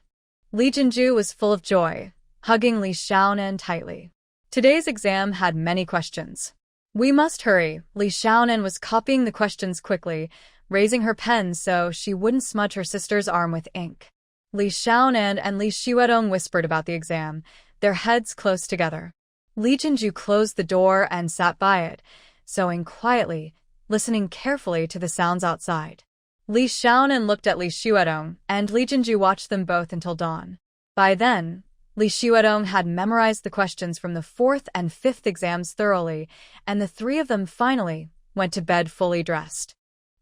Li Jinju was full of joy, hugging Li Xiaonan tightly. Today's exam had many questions. We must hurry. Li Xiaonan was copying the questions quickly, raising her pen so she wouldn't smudge her sister's arm with ink. Li Xiaonan and Li Xuedong whispered about the exam, their heads close together. Li Jinju closed the door and sat by it, sewing quietly, listening carefully to the sounds outside. Li Xiaonan looked at Li Xuedong, and Li Jinju watched them both until dawn. By then, Li Xuedong had memorized the questions from the 4th and 5th exams thoroughly, and the 3 of them finally went to bed fully dressed.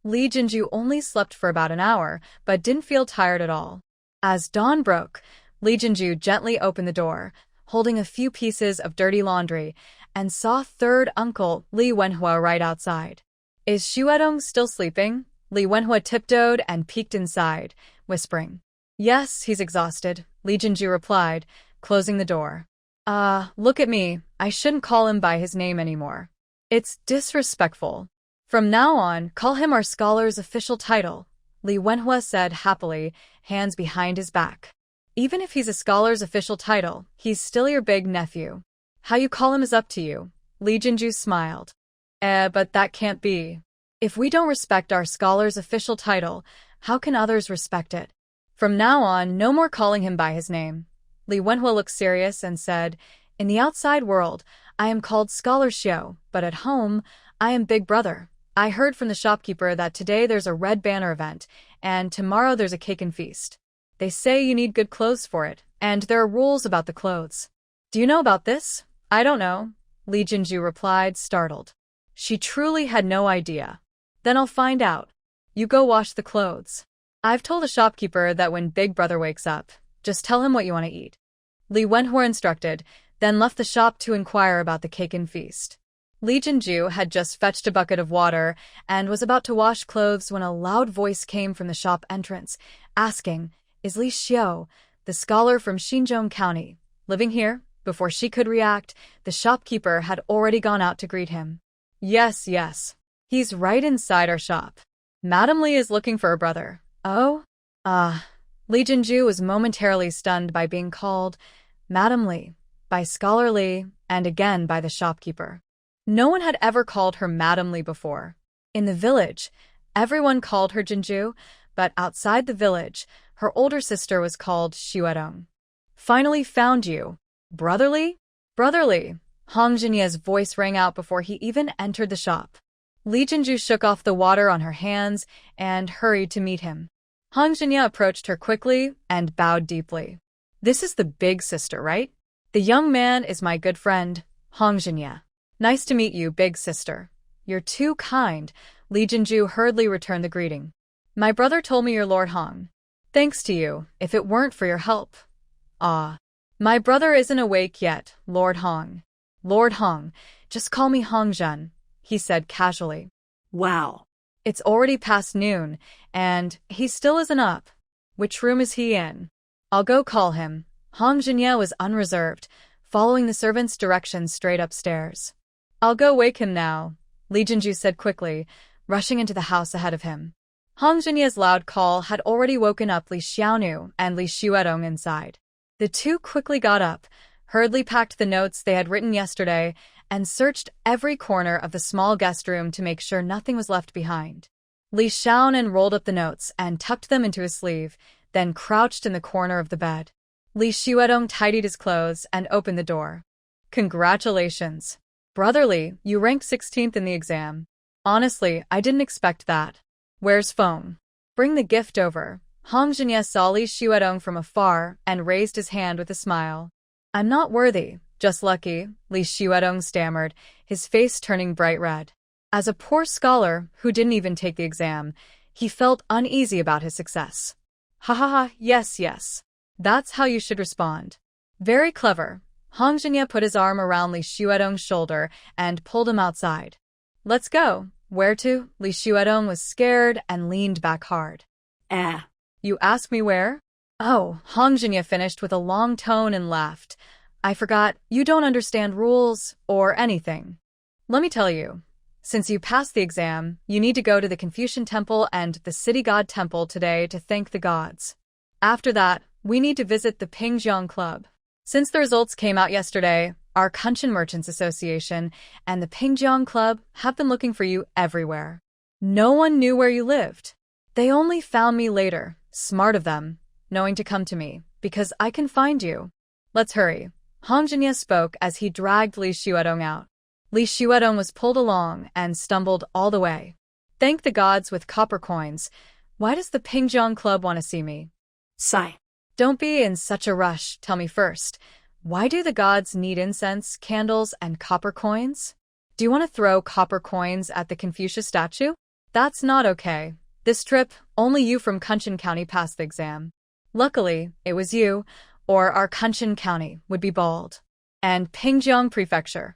Li Jinju only slept for about an hour, but didn't feel tired at all. As dawn broke, Li Jinju gently opened the door, holding a few pieces of dirty laundry, and saw third uncle Li Wenhua right outside. Is Xuedong still sleeping? Li Wenhua tiptoed and peeked inside, whispering. Yes, he's exhausted, Li Jinju replied, closing the door. Look at me, I shouldn't call him by his name anymore. It's disrespectful. From now on, call him our scholar's official title, Li Wenhua said happily, hands behind his back. Even if he's a scholar's official title, he's still your big nephew. How you call him is up to you. Li Jinju smiled. But that can't be. If we don't respect our scholar's official title, how can others respect it? From now on, no more calling him by his name. Li Wenhua looked serious and said, In the outside world, I am called Scholar Xiao, but at home, I am Big Brother. I heard from the shopkeeper that today there's a red banner event, and tomorrow there's a cake and feast. They say you need good clothes for it, and there are rules about the clothes. Do you know about this? I don't know, Li Jinju replied, startled. She truly had no idea. Then I'll find out. You go wash the clothes. I've told the shopkeeper that when Big Brother wakes up, just tell him what you want to eat. Li Wenhua instructed, then left the shop to inquire about the cake and feast. Li Jinju had just fetched a bucket of water and was about to wash clothes when a loud voice came from the shop entrance, asking, Is Li Xiao, the scholar from Xinzhou County, living here? Before she could react, the shopkeeper had already gone out to greet him. Yes, yes. He's right inside our shop. Madam Li is looking for a brother. Oh? Li Jinju was momentarily stunned by being called Madam Li, by Scholar Li, and again by the shopkeeper. No one had ever called her Madam Li before. In the village, everyone called her Jinju, but outside the village, her older sister was called Xuedong. Finally found you. Brotherly? Brotherly, Hong Jinya's voice rang out before he even entered the shop. Li Jinju shook off the water on her hands and hurried to meet him. Hong Jinya approached her quickly and bowed deeply. This is the big sister, right? The young man is my good friend, Hong Jinya. Nice to meet you, big sister. You're too kind, Li Jinju hurriedly returned the greeting. My brother told me you're Lord Hong. Thanks to you, if it weren't for your help. My brother isn't awake yet, Lord Hong. Lord Hong, just call me Hong Zhen, he said casually. Wow. It's already past noon, and he still isn't up. Which room is he in? I'll go call him. Hong Jinya was unreserved, following the servant's directions straight upstairs. I'll go wake him now, Li Jinju said quickly, rushing into the house ahead of him. Hong Jinya's loud call had already woken up Li Xiaonu and Li Xuedong inside. The two quickly got up, hurriedly packed the notes they had written yesterday, and searched every corner of the small guest room to make sure nothing was left behind. Li Xiaonan rolled up the notes and tucked them into his sleeve, then crouched in the corner of the bed. Li Xuedong tidied his clothes and opened the door. Congratulations. Brother Li, you ranked 16th in the exam. Honestly, I didn't expect that. Where's phone? Bring the gift over. Hong Jinya saw Li Xuedong from afar and raised his hand with a smile. I'm not worthy, just lucky, Li Xuedong stammered, his face turning bright red. As a poor scholar who didn't even take the exam, he felt uneasy about his success. Ha ha ha, yes. That's how you should respond. Very clever. Hong Jinya put his arm around Li Xuedong's shoulder and pulled him outside. Let's go. Where to? Li Xuedong was scared and leaned back hard. You ask me where? Oh, Hong Jinya finished with a long tone and laughed. I forgot, you don't understand rules or anything. Let me tell you. Since you passed the exam, you need to go to the Confucian Temple and the City God Temple today to thank the gods. After that, we need to visit the Pingjiang Club. Since the results came out yesterday, our Kunshan Merchants Association and the Pingjiang Club have been looking for you everywhere. No one knew where you lived. They only found me later, smart of them, knowing to come to me, because I can find you. Let's hurry. Hong Jinya spoke as he dragged Li Xuedong out. Li Xuedong was pulled along and stumbled all the way. Thank the gods with copper coins. Why does the Pingjiang Club want to see me? Sigh. Don't be in such a rush, tell me first. Why do the gods need incense, candles, and copper coins? Do you want to throw copper coins at the Confucius statue? That's not okay. This trip, only you from Kunshan County passed the exam. Luckily, it was you, or our Kunshan County would be bald. And Pingjiang Prefecture.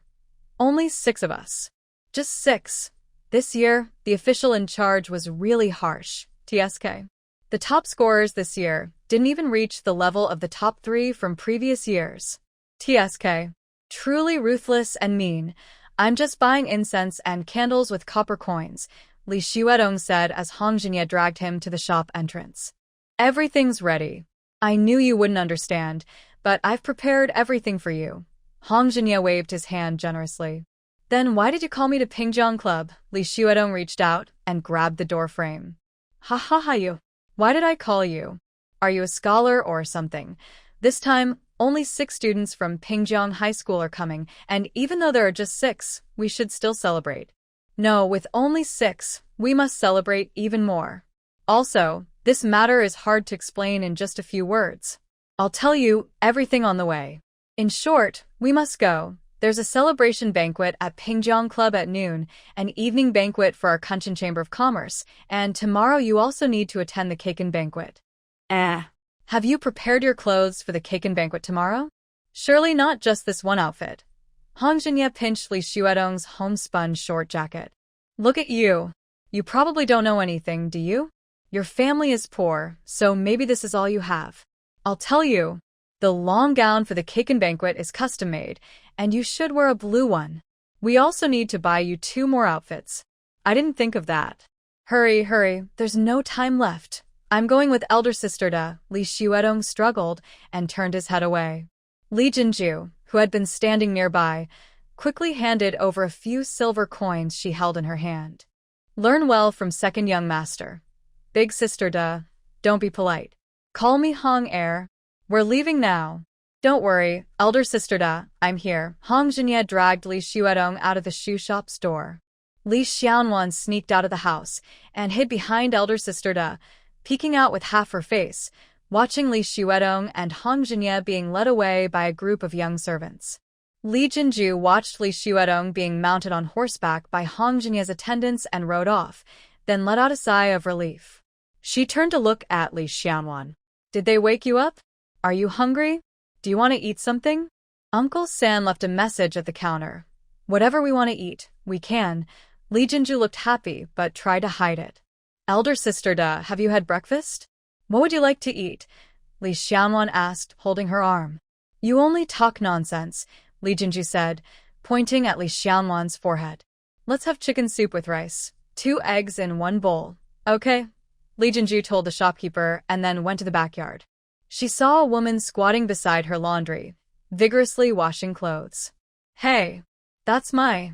Only 6 of us. Just 6. This year, the official in charge was really harsh. TSK. The top scorers this year didn't even reach the level of the top 3 from previous years. TSK. Truly ruthless and mean. I'm just buying incense and candles with copper coins, Li Xuedong said as Hong Jinya dragged him to the shop entrance. Everything's ready. I knew you wouldn't understand, but I've prepared everything for you. Hong Jinya waved his hand generously. Then why did you call me to Pingjiang Club? Li Xuedong reached out and grabbed the door frame. Ha ha ha you. Why did I call you? Are you a scholar or something? This time, only 6 students from Pingjiang High School are coming, and even though there are just 6, we should still celebrate. No, with only 6, we must celebrate even more. Also, this matter is hard to explain in just a few words. I'll tell you everything on the way. In short, we must go. There's a celebration banquet at Pingjiang Club at noon, an evening banquet for our Kunshan Chamber of Commerce, and tomorrow you also need to attend the Kaiken banquet. Have you prepared your clothes for the Kaiken banquet tomorrow? Surely not just this one outfit. Hong Jinya pinched Li Xuedong's homespun short jacket. Look at you. You probably don't know anything, do you? Your family is poor, so maybe this is all you have. I'll tell you. The long gown for the Kaiken banquet is custom-made, and you should wear a blue one. We also need to buy you 2 more outfits. I didn't think of that. Hurry, there's no time left. I'm going with elder sister Da. Li Xuedong struggled and turned his head away. Li Jinju, who had been standing nearby, quickly handed over a few silver coins she held in her hand. Learn well from second young master. Big sister Da, don't be polite. Call me Hong Air. We're leaving now. Don't worry, elder sister Da, I'm here. Hong Jinya dragged Li Xuedong out of the shoe shop's door. Li Xiaonuan sneaked out of the house and hid behind elder sister Da, peeking out with half her face, watching Li Xuedong and Hong Jinya being led away by a group of young servants. Li Jinju watched Li Xuedong being mounted on horseback by Hong Jinya's attendants and rode off, then let out a sigh of relief. She turned to look at Li Xiaonuan. Did they wake you up? Are you hungry? Do you want to eat something? Uncle San left a message at the counter. Whatever we want to eat, we can. Li Jinju looked happy, but tried to hide it. Elder sister Da, have you had breakfast? What would you like to eat? Li Xiaonuan asked, holding her arm. You only talk nonsense, Li Jinju said, pointing at Li Xiaonuan's forehead. Let's have chicken soup with rice. 2 eggs in 1 bowl. Okay? Li Jinju told the shopkeeper and then went to the backyard. She saw a woman squatting beside her laundry, vigorously washing clothes. Hey, that's my...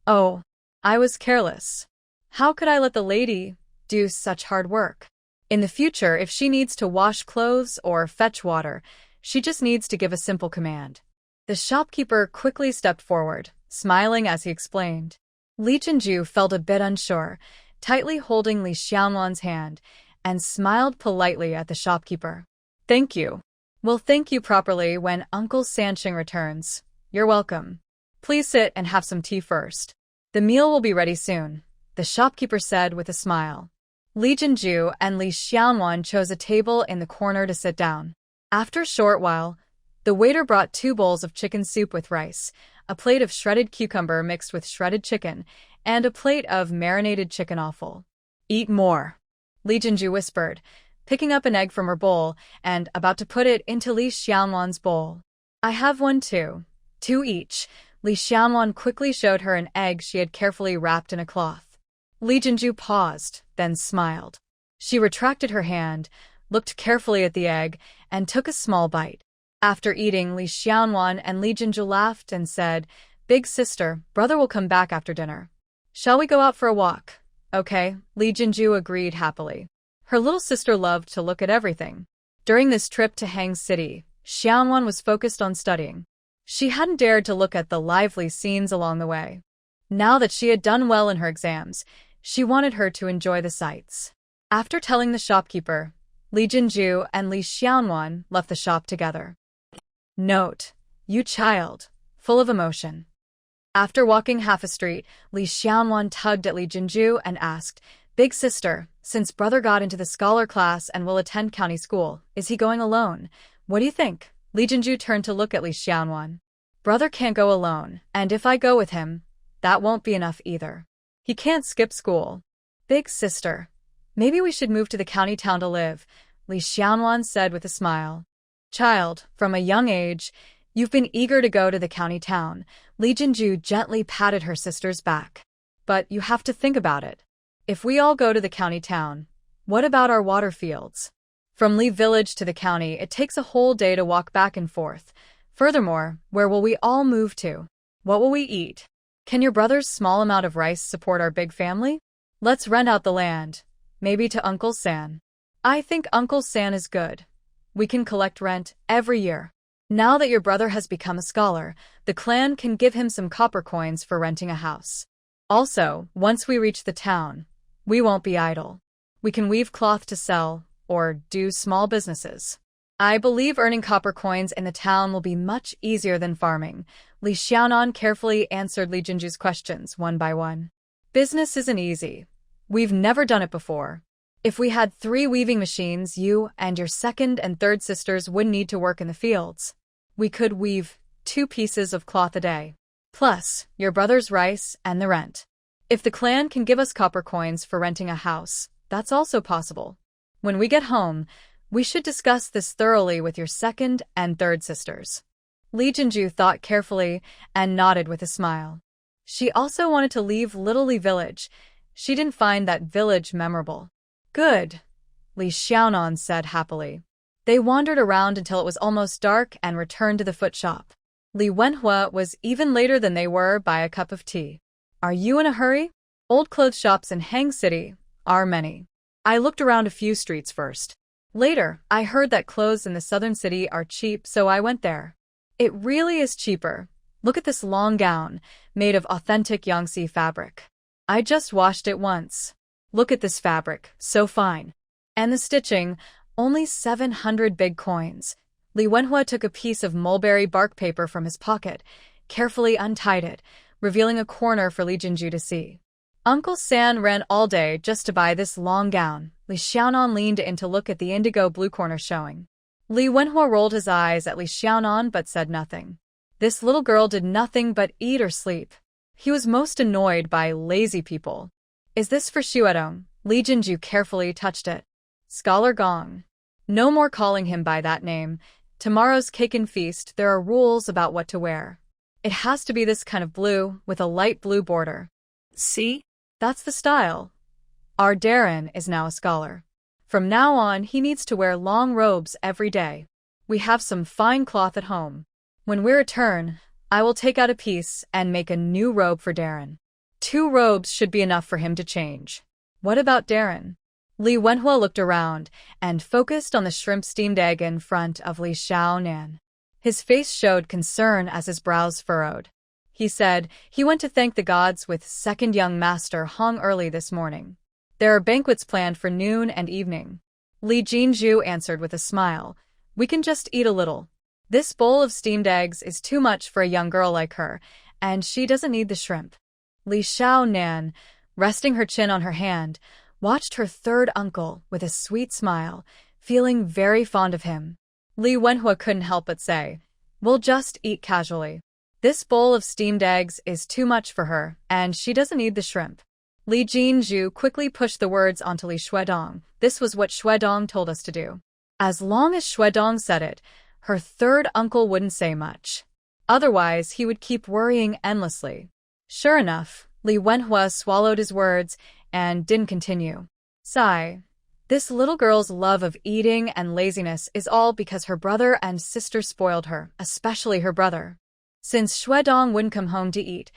Oh, I was careless. How could I let the lady do such hard work? In the future, if she needs to wash clothes or fetch water, she just needs to give a simple command. The shopkeeper quickly stepped forward, smiling as he explained. Li Jinju felt a bit unsure, tightly holding Li Xianwan's hand, and smiled politely at the shopkeeper. Thank you. We'll thank you properly when Uncle Sanxing returns. You're welcome. Please sit and have some tea first. The meal will be ready soon, the shopkeeper said with a smile. Li Jinju and Li Xianwan chose a table in the corner to sit down. After a short while, the waiter brought 2 bowls of chicken soup with rice, a plate of shredded cucumber mixed with shredded chicken, and a plate of marinated chicken offal. Eat more, Li Jinju whispered, picking up an egg from her bowl and about to put it into Li Xianwan's bowl. I have one too. 2 each. Li Xianwan quickly showed her an egg she had carefully wrapped in a cloth. Li Jinju paused, then smiled. She retracted her hand, looked carefully at the egg, and took a small bite. After eating, Li Xianwan and Li Jinju laughed and said, Big sister, brother will come back after dinner. Shall we go out for a walk? Okay, Li Jinju agreed happily. Her little sister loved to look at everything. During this trip to Hang City, Xianwan was focused on studying. She hadn't dared to look at the lively scenes along the way. Now that she had done well in her exams, she wanted her to enjoy the sights. After telling the shopkeeper, Li Jinju and Li Xianwan left the shop together. Note, you child, full of emotion. After walking half a street, Li Xianwan tugged at Li Jinju and asked, Big sister, since brother got into the scholar class and will attend county school, is he going alone? What do you think? Li Jinju turned to look at Li Xianwan. Brother can't go alone, and if I go with him, that won't be enough either. He can't skip school. Big sister, maybe we should move to the county town to live, Li Xianwan said with a smile. Child, from a young age, you've been eager to go to the county town. Li Jinju gently patted her sister's back. But you have to think about it. If we all go to the county town, what about our water fields? From Li village to the county, it takes a whole day to walk back and forth. Furthermore, where will we all move to? What will we eat? Can your brother's small amount of rice support our big family? Let's rent out the land, maybe to Uncle San. I think Uncle San is good. We can collect rent every year. Now that your brother has become a scholar, the clan can give him some copper coins for renting a house. Also, once we reach the town, we won't be idle. We can weave cloth to sell, or do small businesses. I believe earning copper coins in the town will be much easier than farming. Li Xiaonan carefully answered Li Jinju's questions one by one. Business isn't easy. We've never done it before. If we had 3 weaving machines, you and your second and third sisters wouldn't need to work in the fields. We could weave 2 pieces of cloth a day, plus your brother's rice and the rent. If the clan can give us copper coins for renting a house, that's also possible. When we get home, we should discuss this thoroughly with your second and third sisters. Li Jinju thought carefully and nodded with a smile. She also wanted to leave Little Li village. She didn't find that village memorable. Good, Li Xiaonan said happily. They wandered around until it was almost dark and returned to the foot shop. Li Wenhua was even later than they were by a cup of tea. Are you in a hurry? Old clothes shops in Hang City are many. I looked around a few streets first. Later, I heard that clothes in the southern city are cheap, so I went there. It really is cheaper. Look at this long gown, made of authentic Yangtze fabric. I just washed it once. Look at this fabric, so fine. And the stitching, only 700 big coins. Li Wenhua took a piece of mulberry bark paper from his pocket, carefully untied it, revealing a corner for Li Jinju to see. Uncle San ran all day just to buy this long gown. Li Xiaonan leaned in to look at the indigo blue corner showing. Li Wenhua rolled his eyes at Li Xiaonan but said nothing. This little girl did nothing but eat or sleep. He was most annoyed by lazy people. Is this for Xuedong? Li Jinju carefully touched it. Scholar Gong. No more calling him by that name. Tomorrow's cake and feast, there are rules about what to wear. It has to be this kind of blue, with a light blue border. See? That's the style. Our Darren is now a scholar. From now on, he needs to wear long robes every day. We have some fine cloth at home. When we return, I will take out a piece and make a new robe for Darren. 2 robes should be enough for him to change. What about Darren? Li Wenhua looked around and focused on the shrimp steamed egg in front of Li Xiaonan. His face showed concern as his brows furrowed. He said he went to thank the gods with second young master Hong early this morning. There are banquets planned for noon and evening. Li Jinju answered with a smile. We can just eat a little. This bowl of steamed eggs is too much for a young girl like her, and she doesn't need the shrimp. Li Xiaonan, resting her chin on her hand, watched her third uncle with a sweet smile, feeling very fond of him. Li Wenhua couldn't help but say, we'll just eat casually. This bowl of steamed eggs is too much for her, and she doesn't need the shrimp. Li Jinju quickly pushed the words onto Li Shuedong. This was what Shuedong told us to do. As long as Shuedong said it, her third uncle wouldn't say much. Otherwise, he would keep worrying endlessly. Sure enough, Li Wenhua swallowed his words and didn't continue. Sigh. This little girl's love of eating and laziness is all because her brother and sister spoiled her, especially her brother. Since Shuedong wouldn't come home to eat,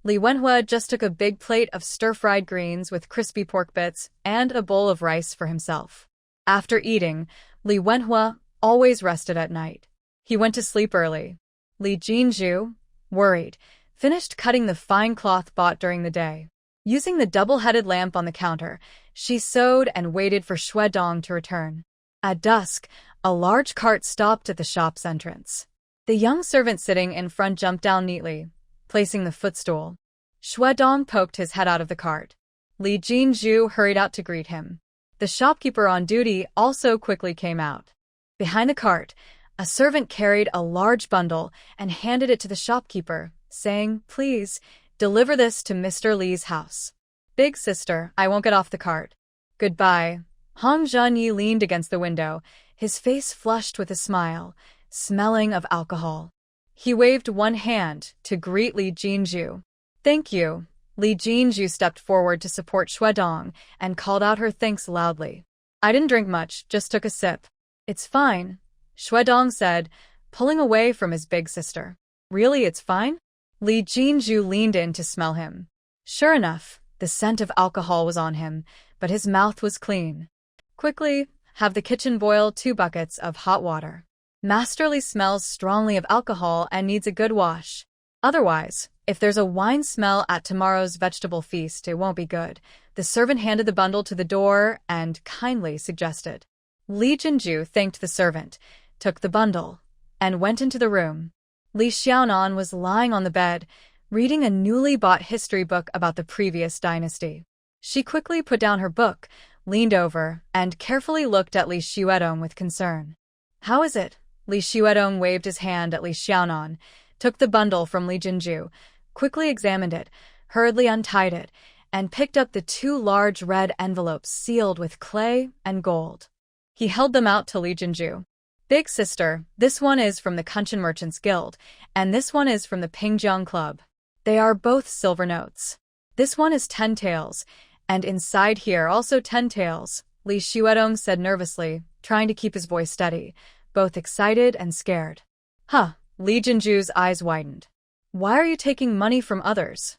Li Wenhua just took a big plate of stir-fried greens with crispy pork bits and a bowl of rice for himself. After eating, Li Wenhua always rested at night. He went to sleep early. Li Jinju, worried, finished cutting the fine cloth bought during the day. Using the double-headed lamp on the counter, she sewed and waited for Shuedong to return. At dusk, a large cart stopped at the shop's entrance. The young servant sitting in front jumped down neatly, placing the footstool. Shuedong poked his head out of the cart. Li Jinju hurried out to greet him. The shopkeeper on duty also quickly came out. Behind the cart, a servant carried a large bundle and handed it to the shopkeeper, saying, Please, deliver this to Mr. Li's house. Big sister, I won't get off the cart. Goodbye. Hong Zhenyi leaned against the window, his face flushed with a smile, smelling of alcohol. He waved one hand to greet Li Jinju. Thank you. Li Jinju stepped forward to support Shuedong and called out her thanks loudly. I didn't drink much, just took a sip. It's fine, Shuedong said, pulling away from his big sister. Really, it's fine? Li Jinju leaned in to smell him. Sure enough, the scent of alcohol was on him, but his mouth was clean. Quickly, have the kitchen boil 2 buckets of hot water. Master Li smells strongly of alcohol and needs a good wash. Otherwise, if there's a wine smell at tomorrow's vegetable feast, it won't be good. The servant handed the bundle to the door and kindly suggested. Li Jinju thanked the servant, took the bundle, and went into the room. Li Xiaonan was lying on the bed, reading a newly bought history book about the previous dynasty. She quickly put down her book, leaned over, and carefully looked at Li Shuedong with concern. How is it? Li Shuedong waved his hand at Li Xiaonan, took the bundle from Li Jinju, quickly examined it, hurriedly untied it, and picked up the 2 large red envelopes sealed with clay and gold. He held them out to Li Jinju. Big sister, this one is from the Kunshan Merchants Guild, and this one is from the Pingjiang Club. They are both silver notes. This one is 10 taels, and inside here also 10 taels, Li Shuedong said nervously, trying to keep his voice steady, both excited and scared. Huh, Li Jinju's eyes widened. Why are you taking money from others?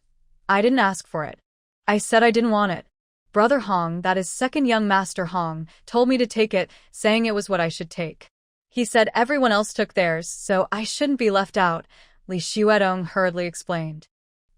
I didn't ask for it. I said I didn't want it. Brother Hong, that is second young master Hong, told me to take it, saying it was what I should take. He said everyone else took theirs, so I shouldn't be left out, Li Shuedong hurriedly explained.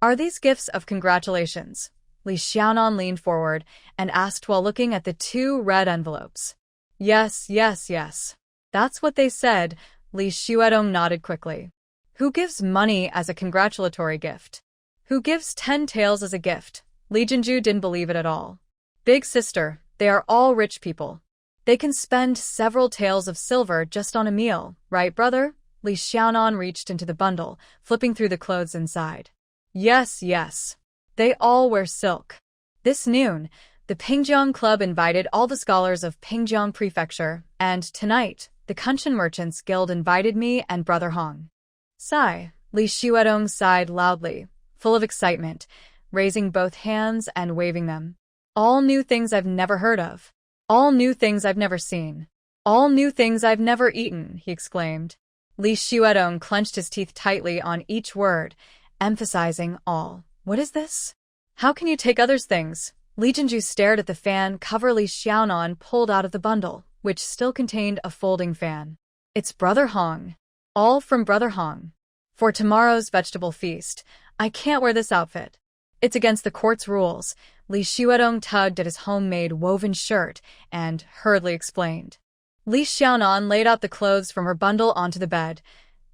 Are these gifts of congratulations? Li Xiaonan leaned forward and asked while looking at the 2 red envelopes. Yes, yes, yes. That's what they said, Li Shuedong nodded quickly. Who gives money as a congratulatory gift? Who gives 10 taels as a gift? Li Jinju didn't believe it at all. Big sister, they are all rich people. They can spend several taels of silver just on a meal, right, brother? Li Xiaonan reached into the bundle, flipping through the clothes inside. Yes, yes. They all wear silk. This noon, the Pingjiang Club invited all the scholars of Pingjiang Prefecture, and tonight, the Kunshan Merchants Guild invited me and Brother Hong. Sigh. Li Shuedong sighed loudly, full of excitement, raising both hands and waving them. All new things I've never heard of. All new things I've never seen. All new things I've never eaten, he exclaimed. Li Xuedong clenched his teeth tightly on each word, emphasizing all. What is this? How can you take others' things? Li Jinju stared at the fan cover Li Xiaonan pulled out of the bundle, which still contained a folding fan. It's Brother Hong. All from Brother Hong. For tomorrow's vegetable feast, I can't wear this outfit. It's against the court's rules. Li Xuedong tugged at his homemade woven shirt and hurriedly explained. Li Xiaonan laid out the clothes from her bundle onto the bed.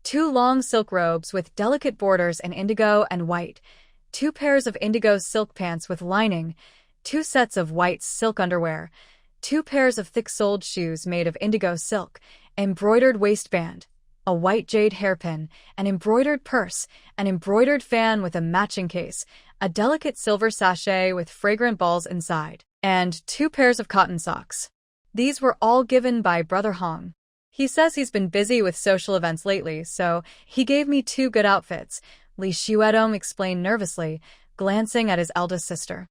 2 long silk robes with delicate borders in indigo and white, 2 pairs of indigo silk pants with lining, 2 sets of white silk underwear, 2 pairs of thick-soled shoes made of indigo silk, embroidered waistband, a white jade hairpin, an embroidered purse, an embroidered fan with a matching case, a delicate silver sachet with fragrant balls inside, and 2 pairs of cotton socks. These were all given by Brother Hong. He says he's been busy with social events lately, so he gave me 2 good outfits, Li Xuedong explained nervously, glancing at his eldest sister.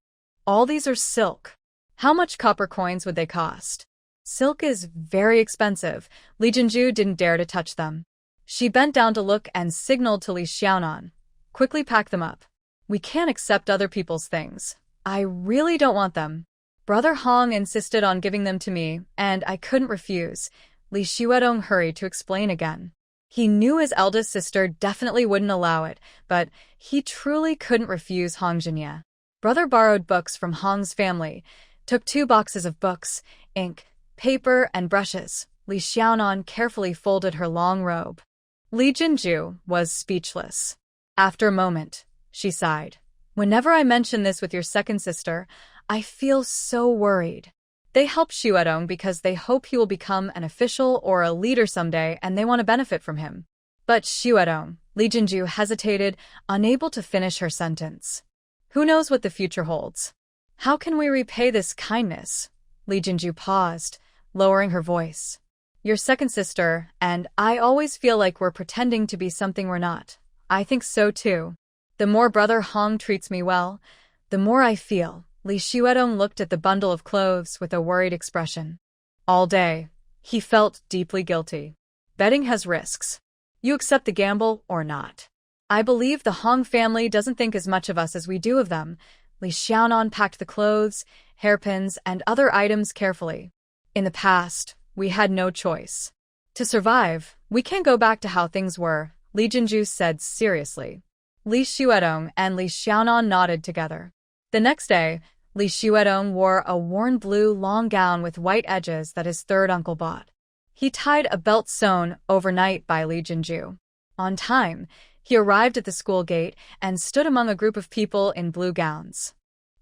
All these are silk. How much copper coins would they cost? Silk is very expensive. Li Jinju didn't dare to touch them. She bent down to look and signaled to Li Xiaonan. Quickly pack them up. We can't accept other people's things. I really don't want them. Brother Hong insisted on giving them to me, and I couldn't refuse. Li Xuedong hurried to explain again. He knew his eldest sister definitely wouldn't allow it, but he truly couldn't refuse Hong Jianye. Brother borrowed books from Hong's family, took 2 boxes of books, ink, paper, and brushes. Li Xiaonan carefully folded her long robe. Li Jinju was speechless. After a moment, she sighed. Whenever I mention this with your second sister, I feel so worried. They help Xuedong because they hope he will become an official or a leader someday and they want to benefit from him. But Xuedong, Li Jinju hesitated, unable to finish her sentence. Who knows what the future holds? How can we repay this kindness? Li Jinju paused, lowering her voice. Your second sister, and I always feel like we're pretending to be something we're not. I think so too. The more Brother Hong treats me well, the more I feel. Li Xuedong looked at the bundle of clothes with a worried expression. All day, he felt deeply guilty. Betting has risks. You accept the gamble or not. I believe the Hong family doesn't think as much of us as we do of them. Li Xiaonan packed the clothes, hairpins, and other items carefully. In the past, we had no choice. To survive, we can't go back to how things were, Li Jinju said seriously. Li Xuedong and Li Xiaonan nodded together. The next day, Li Xuedong wore a worn blue long gown with white edges that his third uncle bought. He tied a belt sewn overnight by Li Jinju. On time, he arrived at the school gate and stood among a group of people in blue gowns.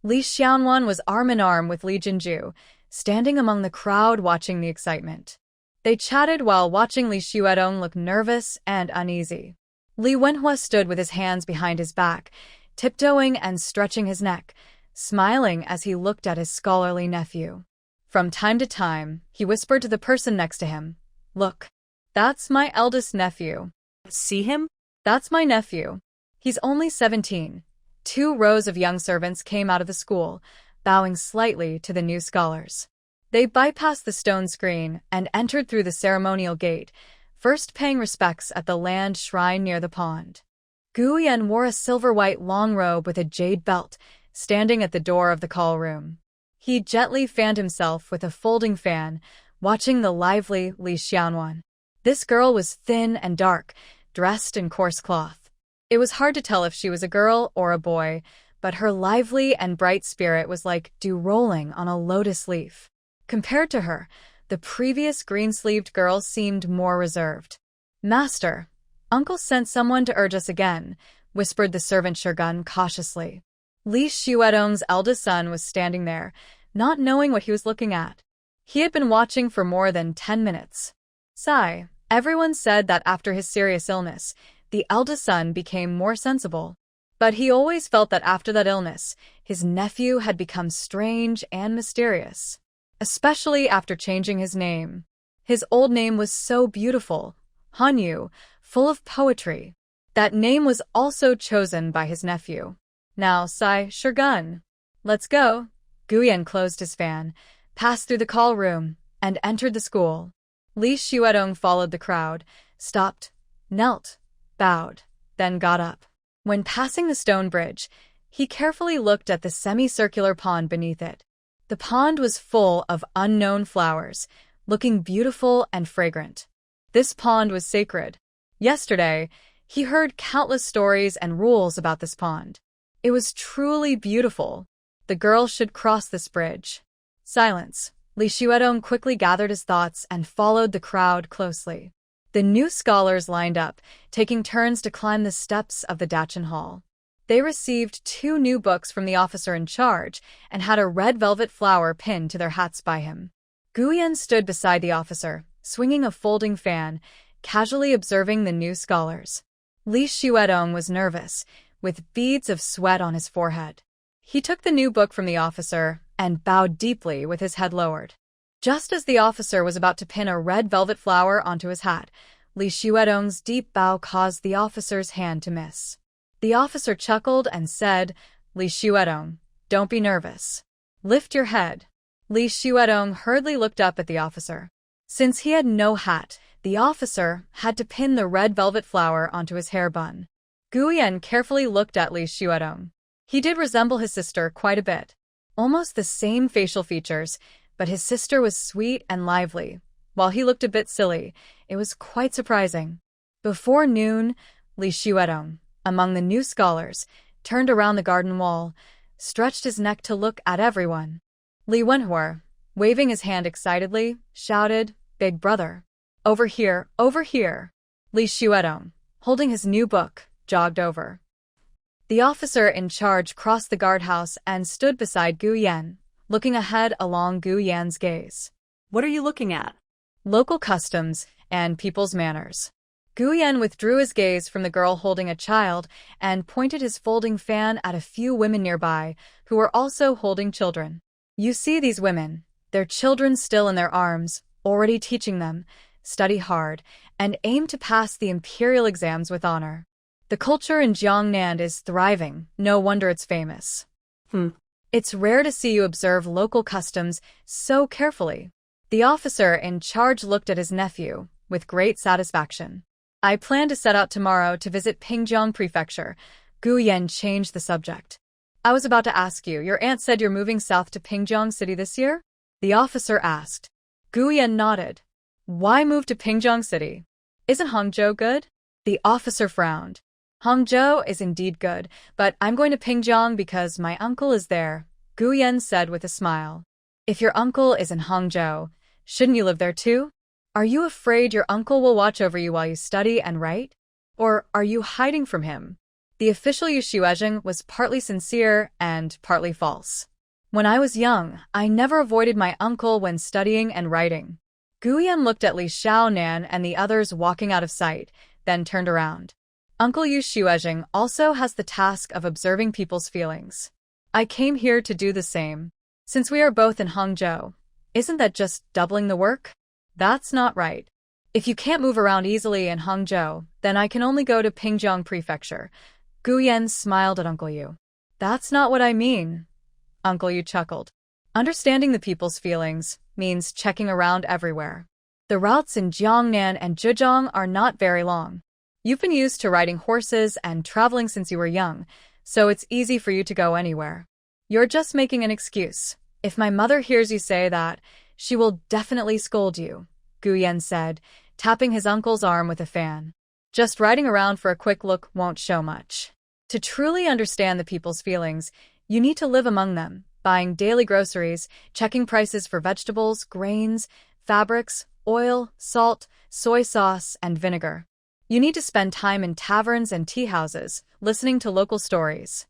Li Xiaonan was arm in arm with Li Jinju, standing among the crowd watching the excitement. They chatted while watching Li Xuedong look nervous and uneasy. Li Wenhua stood with his hands behind his back, tiptoeing and stretching his neck, smiling as he looked at his scholarly nephew. From time to time, he whispered to the person next to him, Look, that's my eldest nephew. See him? That's my nephew. He's only 17. 2 rows of young servants came out of the school, bowing slightly to the new scholars. They bypassed the stone screen and entered through the ceremonial gate, first paying respects at the land shrine near the pond. Gu Yan wore a silver-white long robe with a jade belt, standing at the door of the call room. He gently fanned himself with a folding fan, watching the lively Li Xiaonan. This girl was thin and dark, dressed in coarse cloth. It was hard to tell if she was a girl or a boy, but her lively and bright spirit was like dew rolling on a lotus leaf. Compared to her, the previous green-sleeved girl seemed more reserved. Master, Uncle sent someone to urge us again, whispered the servant Shurgun cautiously. Li Xuedong's eldest son was standing there, not knowing what he was looking at. He had been watching for more than 10 minutes. Sigh, everyone said that after his serious illness, the eldest son became more sensible. But he always felt that after that illness, his nephew had become strange and mysterious. Especially after changing his name. His old name was so beautiful, Hanyu, full of poetry. That name was also chosen by his nephew. Now, Sai Shurgun. Let's go. Guyan closed his fan, passed through the call room, and entered the school. Li Xuedong followed the crowd, stopped, knelt, bowed, then got up. When passing the stone bridge, he carefully looked at the semicircular pond beneath it. The pond was full of unknown flowers, looking beautiful and fragrant. This pond was sacred. Yesterday, he heard countless stories and rules about this pond. It was truly beautiful. The girl should cross this bridge. Silence. Li Xuedong quickly gathered his thoughts and followed the crowd closely. The new scholars lined up, taking turns to climb the steps of the Dachin Hall. They received 2 new books from the officer in charge and had a red velvet flower pinned to their hats by him. Guyan stood beside the officer, swinging a folding fan, casually observing the new scholars. Li Xuedong was nervous, with beads of sweat on his forehead. He took the new book from the officer and bowed deeply with his head lowered. Just as the officer was about to pin a red velvet flower onto his hat, Li Xuedong's deep bow caused the officer's hand to miss. The officer chuckled and said, "Li Xuedong, don't be nervous. Lift your head." Li Xuedong hurriedly looked up at the officer. Since he had no hat, the officer had to pin the red velvet flower onto his hair bun. Guyan carefully looked at Li Xuedong. He did resemble his sister quite a bit. Almost the same facial features, but his sister was sweet and lively. While he looked a bit silly, it was quite surprising. Before noon, Li Xuedong, among the new scholars, turned around the garden wall, stretched his neck to look at everyone. Li Wenhua, waving his hand excitedly, shouted, "Big brother! Over here, over here!" Li Xuedong, holding his new book, jogged over. The officer in charge crossed the guardhouse and stood beside Gu Yan, looking ahead along Gu Yan's gaze. What are you looking at? Local customs and people's manners. Gu Yan withdrew his gaze from the girl holding a child and pointed his folding fan at a few women nearby who were also holding children. You see these women, their children still in their arms, already teaching them, study hard, and aim to pass the imperial exams with honor. The culture in Jiangnan is thriving, no wonder it's famous. It's rare to see you observe local customs so carefully. The officer in charge looked at his nephew with great satisfaction. I plan to set out tomorrow to visit Pingjiang Prefecture. Gu Yan changed the subject. I was about to ask you, your aunt said you're moving south to Pingjiang City this year? The officer asked. Gu Yan nodded. Why move to Pingjiang City? Isn't Hangzhou good? The officer frowned. Hangzhou is indeed good, but I'm going to Pingjiang because my uncle is there, Gu Yan said with a smile. If your uncle is in Hangzhou, shouldn't you live there too? Are you afraid your uncle will watch over you while you study and write? Or are you hiding from him? The official Yu Xuezheng was partly sincere and partly false. When I was young, I never avoided my uncle when studying and writing. Gu Yan looked at Li Xiaonan and the others walking out of sight, then turned around. Uncle Yu Xuezheng also has the task of observing people's feelings. I came here to do the same. Since we are both in Hangzhou, isn't that just doubling the work? That's not right. If you can't move around easily in Hangzhou, then I can only go to Pingjiang Prefecture. Gu Yan smiled at Uncle Yu. That's not what I mean. Uncle Yu chuckled. Understanding the people's feelings means checking around everywhere. The routes in Jiangnan and Zhejiang are not very long. You've been used to riding horses and traveling since you were young, so it's easy for you to go anywhere. You're just making an excuse. If my mother hears you say that, she will definitely scold you, Gu Yan said, tapping his uncle's arm with a fan. Just riding around for a quick look won't show much. To truly understand the people's feelings, you need to live among them, buying daily groceries, checking prices for vegetables, grains, fabrics, oil, salt, soy sauce, and vinegar. You need to spend time in taverns and tea houses, listening to local stories.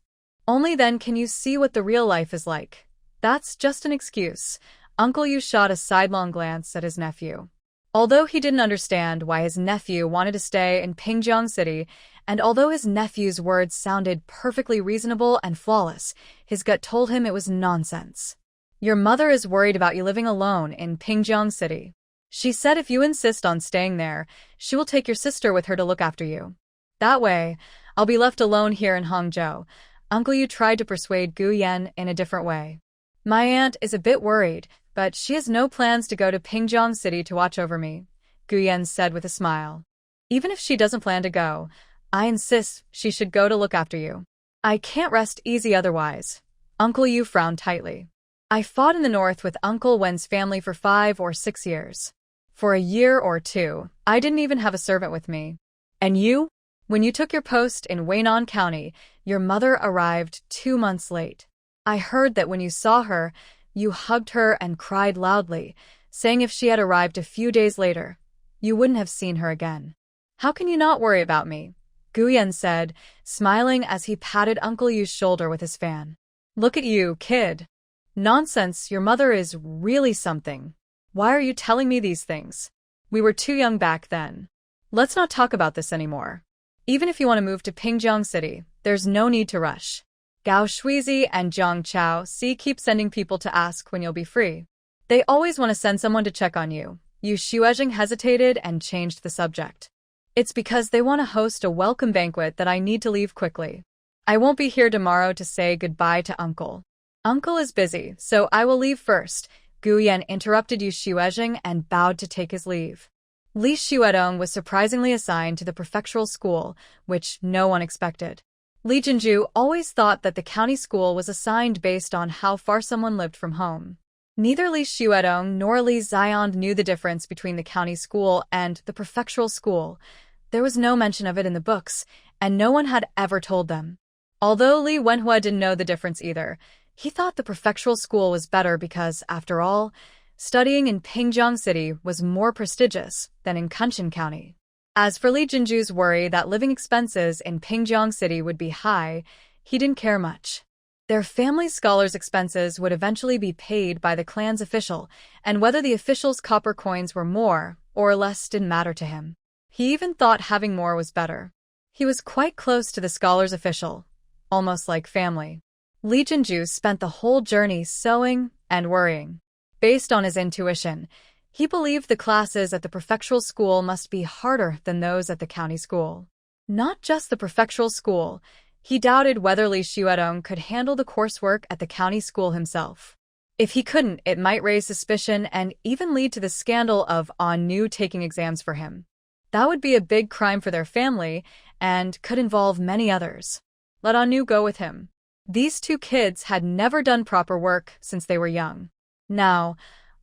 Only then can you see what the real life is like. That's just an excuse. Uncle Yu shot a sidelong glance at his nephew. Although he didn't understand why his nephew wanted to stay in Pingjiang City, and although his nephew's words sounded perfectly reasonable and flawless, his gut told him it was nonsense. Your mother is worried about you living alone in Pingjiang City. She said if you insist on staying there, she will take your sister with her to look after you. That way, I'll be left alone here in Hangzhou. Uncle Yu tried to persuade Gu Yan in a different way. My aunt is a bit worried, But she has no plans to go to Pingjiang City to watch over me, Guyen said with a smile. Even if she doesn't plan to go, I insist she should go to look after you. I can't rest easy otherwise. Uncle Yu frowned tightly. I fought in the north with Uncle Wen's family for 5 or 6 years. For a year or two, I didn't even have a servant with me. And you? When you took your post in Weinan County, your mother arrived 2 months late. I heard that when you saw her, you hugged her and cried loudly, saying if she had arrived a few days later, you wouldn't have seen her again. How can you not worry about me? Guyen said, smiling as he patted Uncle Yu's shoulder with his fan. Look at you, kid. Nonsense, your mother is really something. Why are you telling me these things? We were too young back then. Let's not talk about this anymore. Even if you want to move to Pingjiang City, there's no need to rush. Gao Shuizi and Zhang Chao keep sending people to ask when you'll be free. They always want to send someone to check on you. Yu Xuezheng hesitated and changed the subject. It's because they want to host a welcome banquet that I need to leave quickly. I won't be here tomorrow to say goodbye to Uncle. Uncle is busy, so I will leave first. Guyen interrupted Yu Xuezheng and bowed to take his leave. Li Xuedong was surprisingly assigned to the prefectural school, which no one expected. Li Jinju always thought that the county school was assigned based on how far someone lived from home. Neither Li Xuedong nor Li Xian knew the difference between the county school and the prefectural school. There was no mention of it in the books, and no one had ever told them. Although Li Wenhua didn't know the difference either, he thought the prefectural school was better because, after all, studying in Pingjiang City was more prestigious than in Kunshan County. As for Li Jinju's worry that living expenses in Pingjiang City would be high, he didn't care much. Their family's scholars' expenses would eventually be paid by the clan's official, and whether the official's copper coins were more or less didn't matter to him. He even thought having more was better. He was quite close to the scholar's official, almost like family. Li Jinju spent the whole journey sewing and worrying. Based on his intuition, he believed the classes at the prefectural school must be harder than those at the county school. Not just the prefectural school, he doubted whether Li Xuedong could handle the coursework at the county school himself. If he couldn't, it might raise suspicion and even lead to the scandal of Anu taking exams for him. That would be a big crime for their family and could involve many others. Let Anu go with him. These two kids had never done proper work since they were young. Now,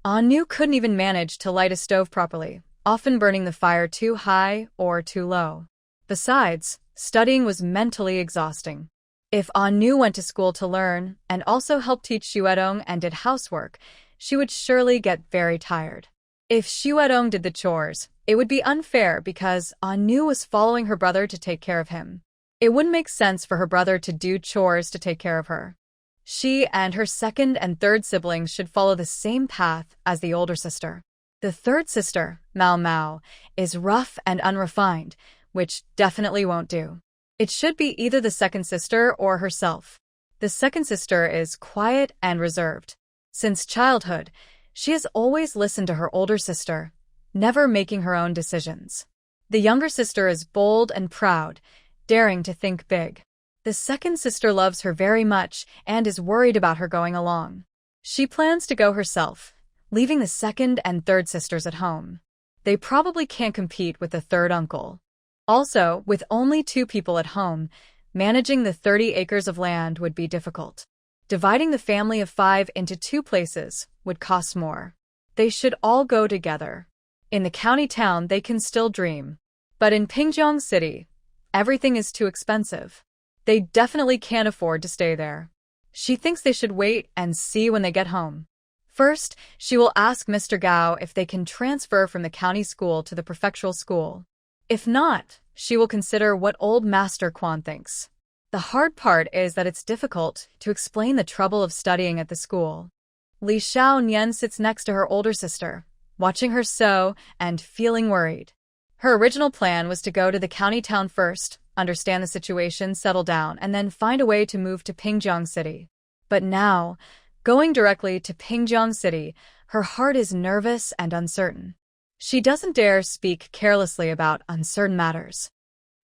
Anu couldn't even manage to light a stove properly, often burning the fire too high or too low. Besides, studying was mentally exhausting. If Anu went to school to learn and also helped teach Xuedong and did housework, she would surely get very tired. If Xuedong did the chores, it would be unfair because Anu was following her brother to take care of him. It wouldn't make sense for her brother to do chores to take care of her. She and her second and third siblings should follow the same path as the older sister. The third sister, Mao Mao, is rough and unrefined, which definitely won't do. It should be either the second sister or herself. The second sister is quiet and reserved. Since childhood, she has always listened to her older sister, never making her own decisions. The younger sister is bold and proud, daring to think big. The second sister loves her very much and is worried about her going along. She plans to go herself, leaving the second and third sisters at home. They probably can't compete with the third uncle. Also, with only 2 people at home, managing the 30 acres of land would be difficult. Dividing the family of 5 into 2 places would cost more. They should all go together. In the county town, they can still dream. But in Pingjiang City, everything is too expensive. They definitely can't afford to stay there. She thinks they should wait and see when they get home. First, she will ask Mr. Gao if they can transfer from the county school to the prefectural school. If not, she will consider what old Master Quan thinks. The hard part is that it's difficult to explain the trouble of studying at the school. Li Xiaonian sits next to her older sister, watching her sew and feeling worried. Her original plan was to go to the county town first, understand the situation, settle down, and then find a way to move to Pingjiang City. But now, going directly to Pingjiang City, her heart is nervous and uncertain. She doesn't dare speak carelessly about uncertain matters.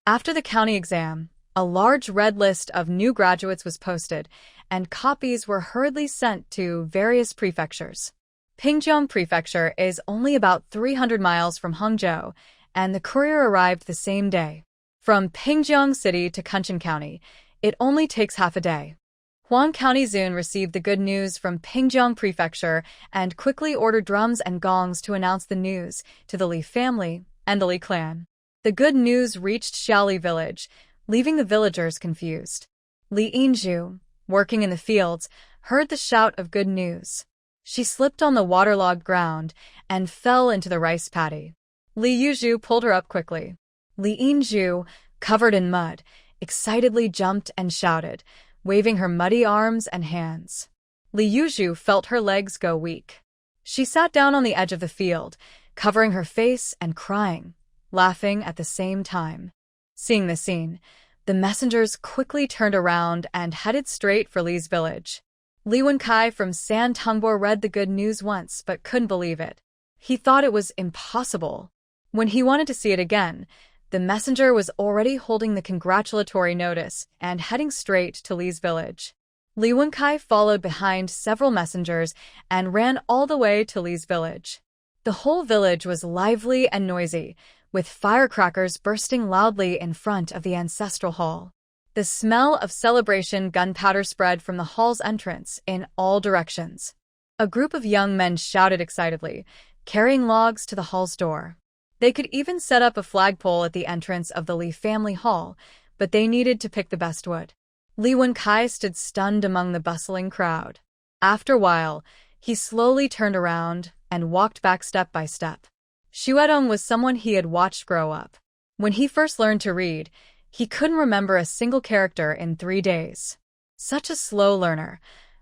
After the county exam, a large red list of new graduates was posted, and copies were hurriedly sent to various prefectures. Pingjiang Prefecture is only about 300 miles from Hangzhou, and the courier arrived the same day. From Pingjiang City to Kunshan County, it only takes half a day. Huan County Zun received the good news from Pingjiang Prefecture and quickly ordered drums and gongs to announce the news to the Li family and the Li clan. The good news reached Xiaoli village, leaving the villagers confused. Li Yinzhu, working in the fields, heard the shout of good news. She slipped on the waterlogged ground and fell into the rice paddy. Li Yuzhu pulled her up quickly. Li Yinzhu, covered in mud, excitedly jumped and shouted, waving her muddy arms and hands. Li Yuzhu felt her legs go weak. She sat down on the edge of the field, covering her face and crying, laughing at the same time. Seeing the scene, the messengers quickly turned around and headed straight for Li's village. Li Wenkai from San Tungbo read the good news once but couldn't believe it. He thought it was impossible. When he wanted to see it again, the messenger was already holding the congratulatory notice and heading straight to Li's village. Li Wenkai followed behind several messengers and ran all the way to Li's village. The whole village was lively and noisy, with firecrackers bursting loudly in front of the ancestral hall. The smell of celebration gunpowder spread from the hall's entrance in all directions. A group of young men shouted excitedly, carrying logs to the hall's door. They could even set up a flagpole at the entrance of the Li family hall, but they needed to pick the best wood. Li Wenkai stood stunned among the bustling crowd. After a while, he slowly turned around and walked back step by step. Xuedong was someone he had watched grow up. When he first learned to read, he couldn't remember a single character in 3 days. Such a slow learner.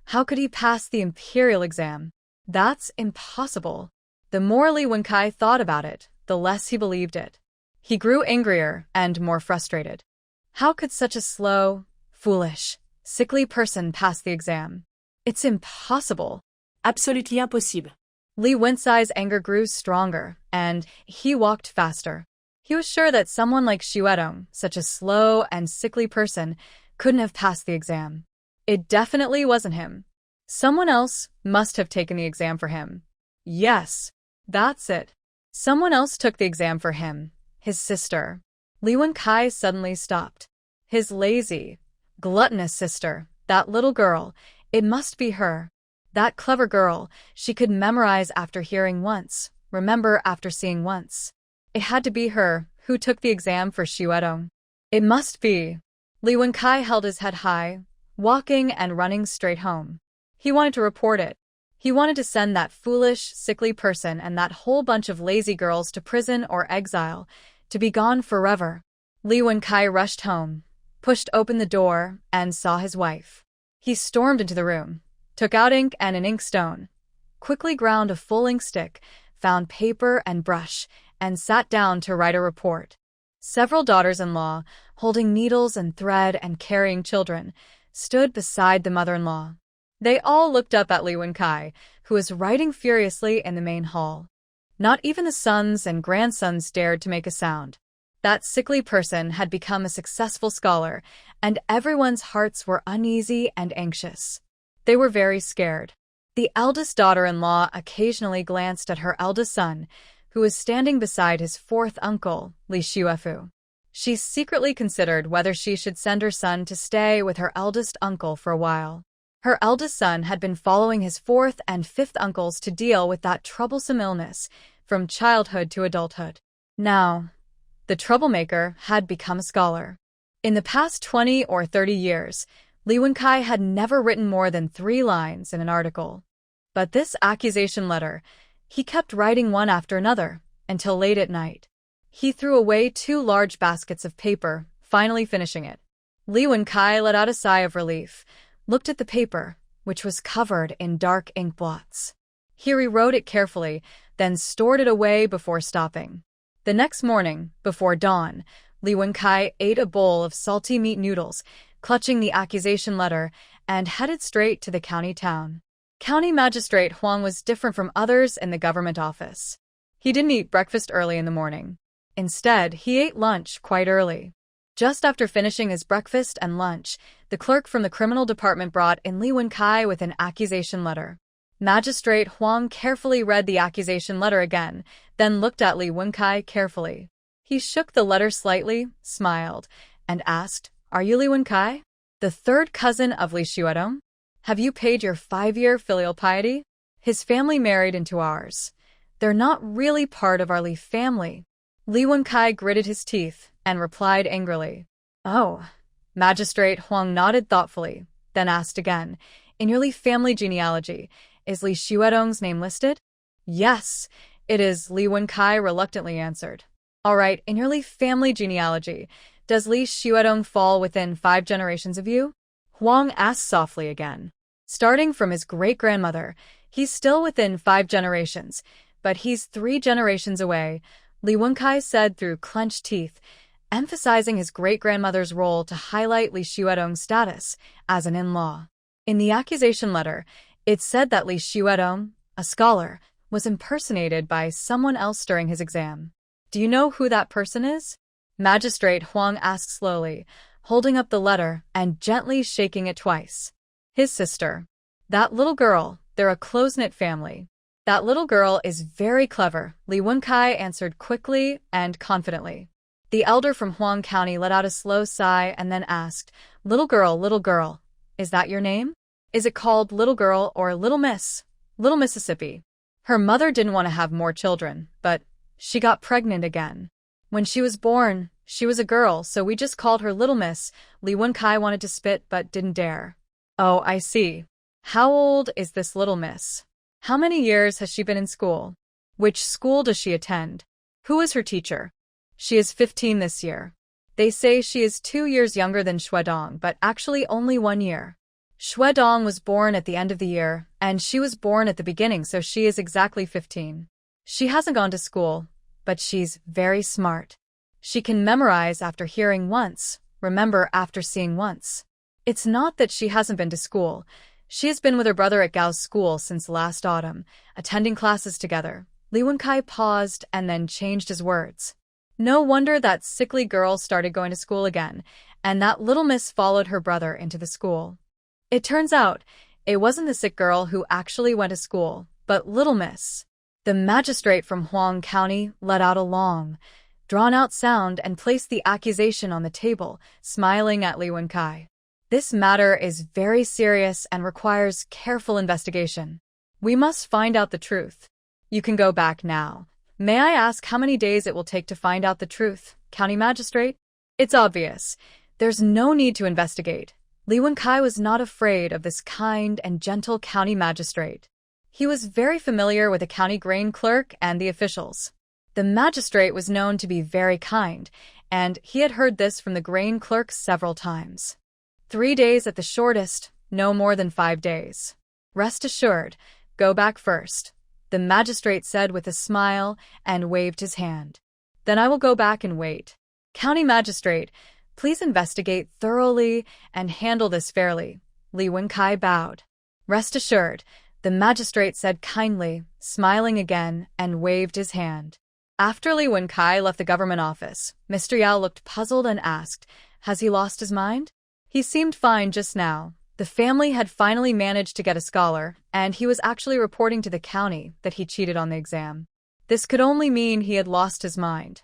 How could he pass the imperial exam? That's impossible. The more Li Wenkai thought about it, the less he believed it. He grew angrier and more frustrated. How could such a slow, foolish, sickly person pass the exam? It's impossible. Absolutely impossible. Li Wencai's anger grew stronger, and he walked faster. He was sure that someone like Xuedong, such a slow and sickly person, couldn't have passed the exam. It definitely wasn't him. Someone else must have taken the exam for him. Yes, that's it. Someone else took the exam for him, his sister. Li Wenkai suddenly stopped. His lazy, gluttonous sister, that little girl, it must be her. That clever girl, she could memorize after hearing once, remember after seeing once. It had to be her who took the exam for Xuedong. It must be. Li Wenkai held his head high, walking and running straight home. He wanted to report it. He wanted to send that foolish, sickly person and that whole bunch of lazy girls to prison or exile, to be gone forever. Li Wenkai rushed home, pushed open the door, and saw his wife. He stormed into the room, took out ink and an inkstone, quickly ground a full ink stick, found paper and brush, and sat down to write a report. Several daughters-in-law, holding needles and thread and carrying children, stood beside the mother-in-law. They all looked up at Li Wenkai, who was writing furiously in the main hall. Not even the sons and grandsons dared to make a sound. That sickly person had become a successful scholar, and everyone's hearts were uneasy and anxious. They were very scared. The eldest daughter-in-law occasionally glanced at her eldest son, who was standing beside his fourth uncle, Li Xuefu. She secretly considered whether she should send her son to stay with her eldest uncle for a while. Her eldest son had been following his fourth and fifth uncles to deal with that troublesome illness from childhood to adulthood. Now, the troublemaker had become a scholar. In the past 20 or 30 years, Li Wenkai had never written more than 3 lines in an article. But this accusation letter, he kept writing one after another, until late at night. He threw away 2 large baskets of paper, finally finishing it. Li Wenkai let out a sigh of relief, looked at the paper, which was covered in dark ink blots. He rewrote it carefully, then stored it away before stopping. The next morning, before dawn, Li Wenkai ate a bowl of salty meat noodles, clutching the accusation letter, and headed straight to the county town. County Magistrate Huang was different from others in the government office. He didn't eat breakfast early in the morning. Instead, he ate lunch quite early. Just after finishing his breakfast and lunch, the clerk from the criminal department brought in Li Wenkai with an accusation letter. Magistrate Huang carefully read the accusation letter again, then looked at Li Wenkai carefully. He shook the letter slightly, smiled, and asked, "Are you Li Wenkai, the third cousin of Li Xuedong? Have you paid your 5-year filial piety? His family married into ours. They're not really part of our Li family." Li Wenkai gritted his teeth and replied angrily. "Oh." Magistrate Huang nodded thoughtfully, then asked again, "In your Li family genealogy, is Li Xuedong's name listed?" "Yes, it is," Li Wenkai reluctantly answered. "All right, in your Li family genealogy, does Li Xuedong fall within 5 generations of you?" Huang asked softly again. Starting from his great-grandmother, he's still within 5 generations, but he's 3 generations away, Li Wenkai said through clenched teeth, emphasizing his great-grandmother's role to highlight Li Xuedong's status as an in-law. In the accusation letter, it said that Li Xuedong, a scholar, was impersonated by someone else during his exam. "Do you know who that person is?" Magistrate Huang asked slowly, holding up the letter and gently shaking it twice. "His sister. That little girl, they're a close-knit family." "That little girl is very clever," Li Wenkai answered quickly and confidently. The elder from Huang County let out a slow sigh and then asked, little girl, is that your name? Is it called Little Girl or Little Miss? Little Mississippi." Her mother didn't want to have more children, but she got pregnant again. When she was born, she was a girl, so we just called her Little Miss. Li Wenkai wanted to spit but didn't dare. "Oh, I see. How old is this Little Miss? How many years has she been in school? Which school does she attend? Who is her teacher?" "She is 15 this year. They say she is 2 years younger than Xuedong, but actually only 1 year. Xuedong was born at the end of the year, and she was born at the beginning, so she is exactly 15. She hasn't gone to school, but she's very smart. She can memorize after hearing once, remember after seeing once. It's not that she hasn't been to school. She has been with her brother at Gao's school since last autumn, attending classes together." Li Wenkai paused and then changed his words. "No wonder that sickly girl started going to school again, and that little miss followed her brother into the school. It turns out, it wasn't the sick girl who actually went to school, but Little Miss." The magistrate from Huang County let out a long, drawn-out sound and placed the accusation on the table, smiling at Li Wenkai. "This matter is very serious and requires careful investigation. We must find out the truth. You can go back now. May I ask how many days it will take to find out the truth, County Magistrate?" "It's obvious. There's no need to investigate." Li Wenkai was not afraid of this kind and gentle county magistrate. He was very familiar with the county grain clerk and the officials. The magistrate was known to be very kind, and he had heard this from the grain clerk several times. 3 days at the shortest, no more than 5 days. "Rest assured, go back first," the magistrate said with a smile and waved his hand. "Then I will go back and wait. County Magistrate, please investigate thoroughly and handle this fairly." Li Wenkai bowed. "Rest assured," the magistrate said kindly, smiling again, and waved his hand. After Li Wenkai left the government office, Mr. Yao looked puzzled and asked, "Has he lost his mind?" He seemed fine just now. The family had finally managed to get a scholar, and he was actually reporting to the county that he cheated on the exam. This could only mean he had lost his mind.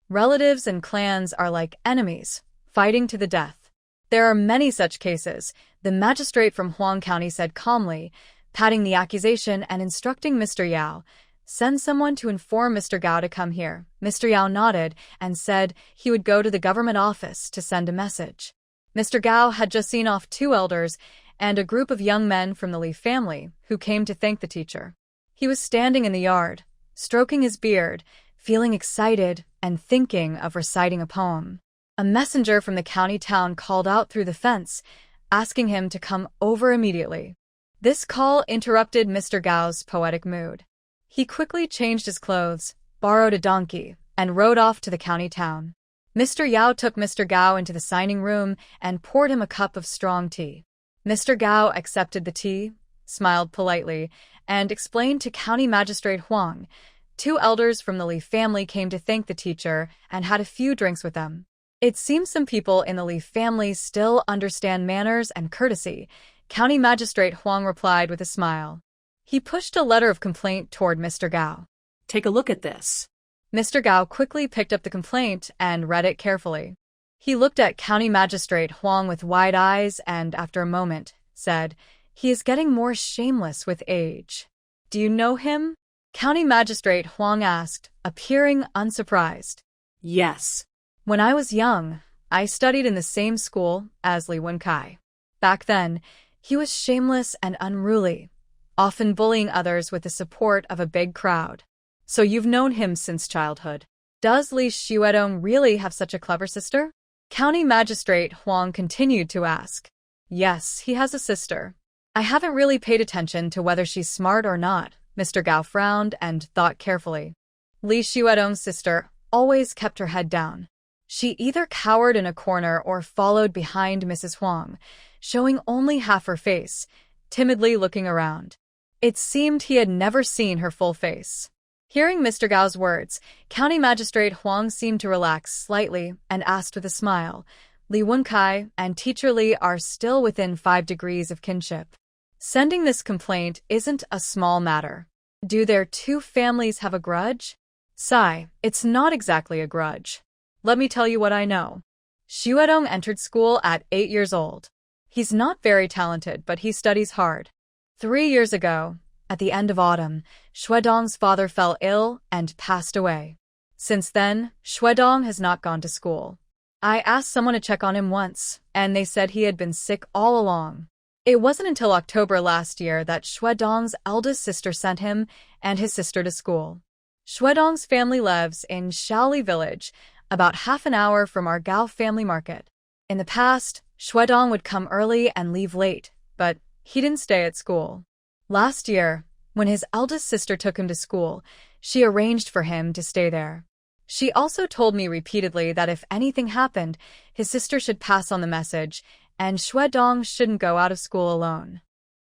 Relatives and clans are like enemies, fighting to the death. "There are many such cases," the magistrate from Huang County said calmly, patting the accusation and instructing Mr. Yao, "Send someone to inform Mr. Gao to come here." Mr. Yao nodded and said he would go to the government office to send a message. Mr. Gao had just seen off 2 elders and a group of young men from the Li family who came to thank the teacher. He was standing in the yard, stroking his beard, feeling excited and thinking of reciting a poem. A messenger from the county town called out through the fence, asking him to come over immediately. This call interrupted Mr. Gao's poetic mood. He quickly changed his clothes, borrowed a donkey, and rode off to the county town. Mr. Yao took Mr. Gao into the signing room and poured him a cup of strong tea. Mr. Gao accepted the tea, smiled politely, and explained to County Magistrate Huang. 2 elders from the Li family came to thank the teacher and had a few drinks with them. It seems some people in the Li family still understand manners and courtesy, County Magistrate Huang replied with a smile. He pushed a letter of complaint toward Mr. Gao. Take a look at this. Mr. Gao quickly picked up the complaint and read it carefully. He looked at County Magistrate Huang with wide eyes and, after a moment, said, "He is getting more shameless with age." "Do you know him?" County Magistrate Huang asked, appearing unsurprised. Yes. "When I was young, I studied in the same school as Li Wenkai. Back then, he was shameless and unruly, often bullying others with the support of a big crowd." "So you've known him since childhood. Does Li Xuedong really have such a clever sister?" County Magistrate Huang continued to ask. "Yes, he has a sister. I haven't really paid attention to whether she's smart or not." Mr. Gao frowned and thought carefully. Li Xuedong's sister always kept her head down. She either cowered in a corner or followed behind Mrs. Huang, showing only half her face, timidly looking around. It seemed he had never seen her full face. Hearing Mr. Gao's words, County Magistrate Huang seemed to relax slightly and asked with a smile, "Li Wenkai and Teacher Li are still within 5 degrees of kinship. Sending this complaint isn't a small matter. Do their two families have a grudge?" "Sigh, it's not exactly a grudge. Let me tell you what I know. Xuedong entered school at 8 years old. He's not very talented, but he studies hard. 3 years ago, at the end of autumn, Xuedong's father fell ill and passed away. Since then, Xuedong has not gone to school. I asked someone to check on him once, and they said he had been sick all along. It wasn't until October last year that Xuedong's eldest sister sent him and his sister to school. Xuedong's family lives in Shaoli village, about half an hour from our Gao family market. In the past, Xuedong would come early and leave late, but he didn't stay at school. Last year, when his eldest sister took him to school, she arranged for him to stay there. She also told me repeatedly that if anything happened, his sister should pass on the message, and Xuedong shouldn't go out of school alone."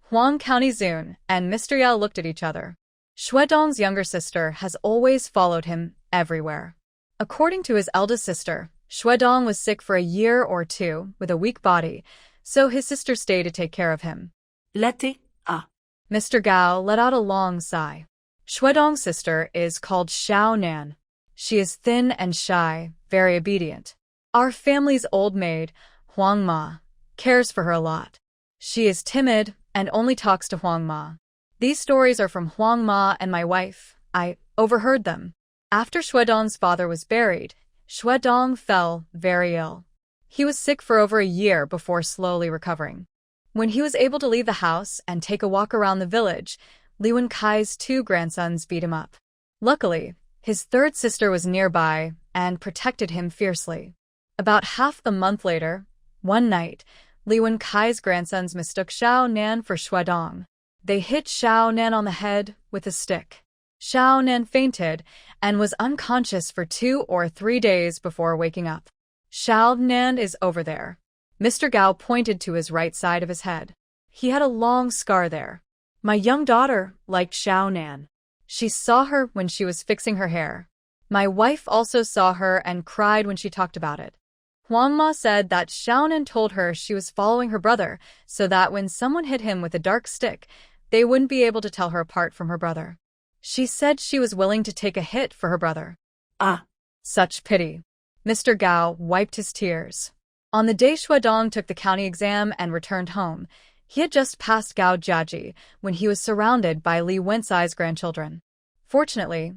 Huang County Zun and Mr. Yao looked at each other. Xuedong's younger sister has always followed him everywhere. According to his eldest sister, Xuedong was sick for a year or two with a weak body, so his sister stayed to take care of him. Latte? Ah. Mr. Gao let out a long sigh. Xuedong's sister is called Xiao Nan. She is thin and shy, very obedient. Our family's old maid, Huang Ma, cares for her a lot. She is timid and only talks to Huang Ma. These stories are from Huang Ma and my wife. I overheard them. After Xuedong's father was buried, Xuedong fell very ill. He was sick for over a year before slowly recovering. When he was able to leave the house and take a walk around the village, Li Wenkai's 2 grandsons beat him up. Luckily, his third sister was nearby and protected him fiercely. About half a month later, one night, Li Wenkai's grandsons mistook Xiao Nan for Xuedong. They hit Xiao Nan on the head with a stick. Xiao Nan fainted and was unconscious for 2 or 3 days before waking up. "Xiao Nan is over there." Mr. Gao pointed to his right side of his head. He had a long scar there. "My young daughter liked Xiao Nan. She saw her when she was fixing her hair. My wife also saw her and cried when she talked about it." Huang Ma said that Xiao Nan told her she was following her brother so that when someone hit him with a dark stick, they wouldn't be able to tell her apart from her brother. She said she was willing to take a hit for her brother. Ah. Such pity. Mr. Gao wiped his tears. On the day Xuedong took the county exam and returned home, he had just passed Gao Jiaji when he was surrounded by Li Wencai's grandchildren. Fortunately,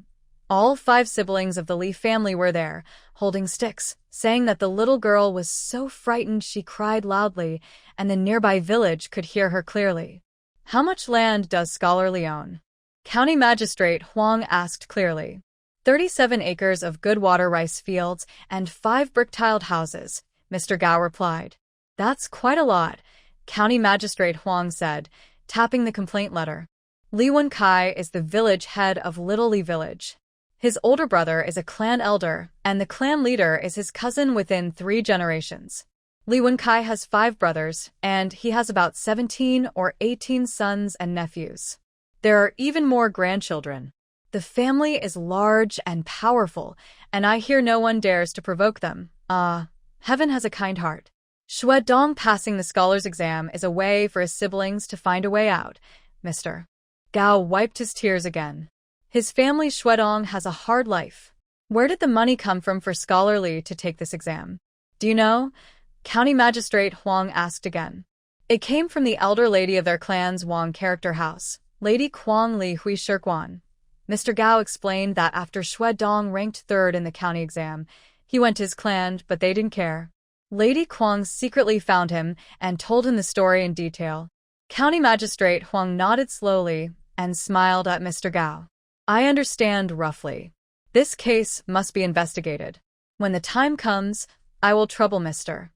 all 5 siblings of the Li family were there, holding sticks, saying that the little girl was so frightened she cried loudly and the nearby village could hear her clearly. "How much land does Scholar Li own?" County Magistrate Huang asked clearly. 37 acres of good water rice fields and 5 brick-tiled houses, Mr. Gao replied. "That's quite a lot," County Magistrate Huang said, tapping the complaint letter. Li Wenkai is the village head of Little Li Village. His older brother is a clan elder, and the clan leader is his cousin within 3 generations. Li Wenkai has 5 brothers, and he has about 17 or 18 sons and nephews. There are even more grandchildren. The family is large and powerful, and I hear no one dares to provoke them. Heaven has a kind heart. Xuedong passing the scholar's exam is a way for his siblings to find a way out, Mr. Gao wiped his tears again. His family Shuedong has a hard life. Where did the money come from for Scholar Li to take this exam? Do you know? County Magistrate Huang asked again. It came from the elder lady of their clan's Wang character house, Lady Kuang Li Hui Shirquan. Mr. Gao explained that after Shuedong ranked third in the county exam, he went to his clan, but they didn't care. Lady Kuang secretly found him and told him the story in detail. County Magistrate Huang nodded slowly and smiled at Mr. Gao. I understand roughly. This case must be investigated. When the time comes, I will trouble Mr.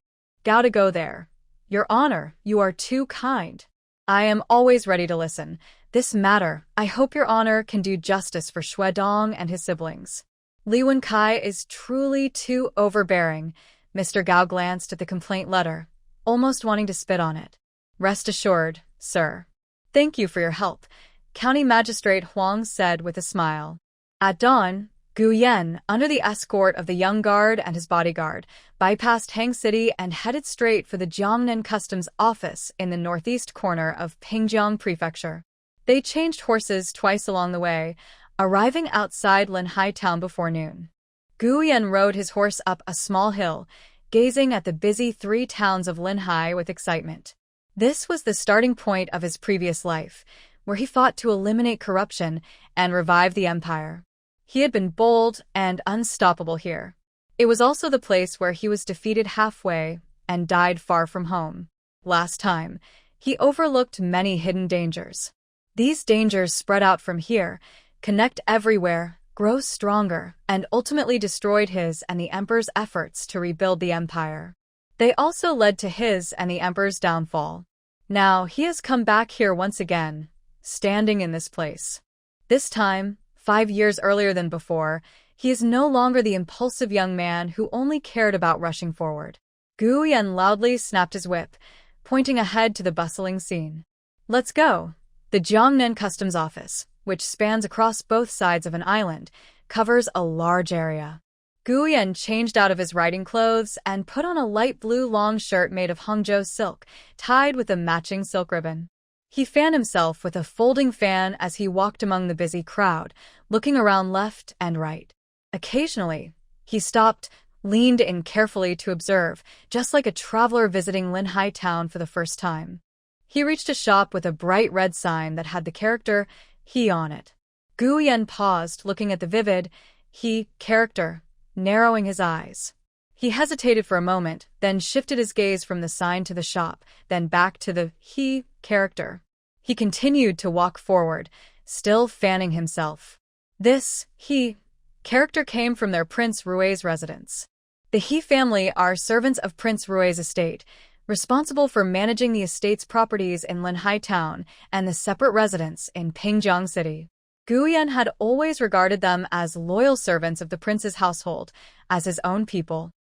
Gao to go there. Your Honor, you are too kind. I am always ready to listen. This matter, I hope Your Honor can do justice for Shuedong and his siblings. Li Wenkai is truly too overbearing. Mr. Gao glanced at the complaint letter, almost wanting to spit on it. Rest assured, sir. Thank you for your help, County Magistrate Huang said with a smile. At dawn, Gu Yan, under the escort of the young guard and his bodyguard, bypassed Hang City and headed straight for the Jiangnan Customs Office in the northeast corner of Pingjiang Prefecture. They changed horses twice along the way, arriving outside Linhai town before noon. Gu Yan rode his horse up a small hill, gazing at the busy three towns of Linhai with excitement. This was the starting point of his previous life, where he fought to eliminate corruption and revive the empire. He had been bold and unstoppable here. It was also the place where he was defeated halfway and died far from home. Last time, he overlooked many hidden dangers. These dangers spread out from here, connect everywhere, grow stronger, and ultimately destroyed his and the emperor's efforts to rebuild the empire. They also led to his and the emperor's downfall. Now he has come back here once again, standing in this place. This time, 5 years earlier than before, he is no longer the impulsive young man who only cared about rushing forward. Gu Yan loudly snapped his whip, pointing ahead to the bustling scene. Let's go. The Jiangnan Customs Office, which spans across both sides of an island, covers a large area. Gu Yan changed out of his riding clothes and put on a light blue long shirt made of Hangzhou silk, tied with a matching silk ribbon. He fanned himself with a folding fan as he walked among the busy crowd, looking around left and right. Occasionally, he stopped, leaned in carefully to observe, just like a traveler visiting Linhai town for the first time. He reached a shop with a bright red sign that had the character he on it. Gu Yan paused, looking at the vivid he character, narrowing his eyes. He hesitated for a moment, then shifted his gaze from the sign to the shop, then back to the he character. He continued to walk forward, still fanning himself. This he character came from their Prince Rui's residence. The He family are servants of Prince Rui's estate, responsible for managing the estate's properties in Linhai town and the separate residence in Pingjiang City. Gu Yan had always regarded them as loyal servants of the prince's household, as his own people.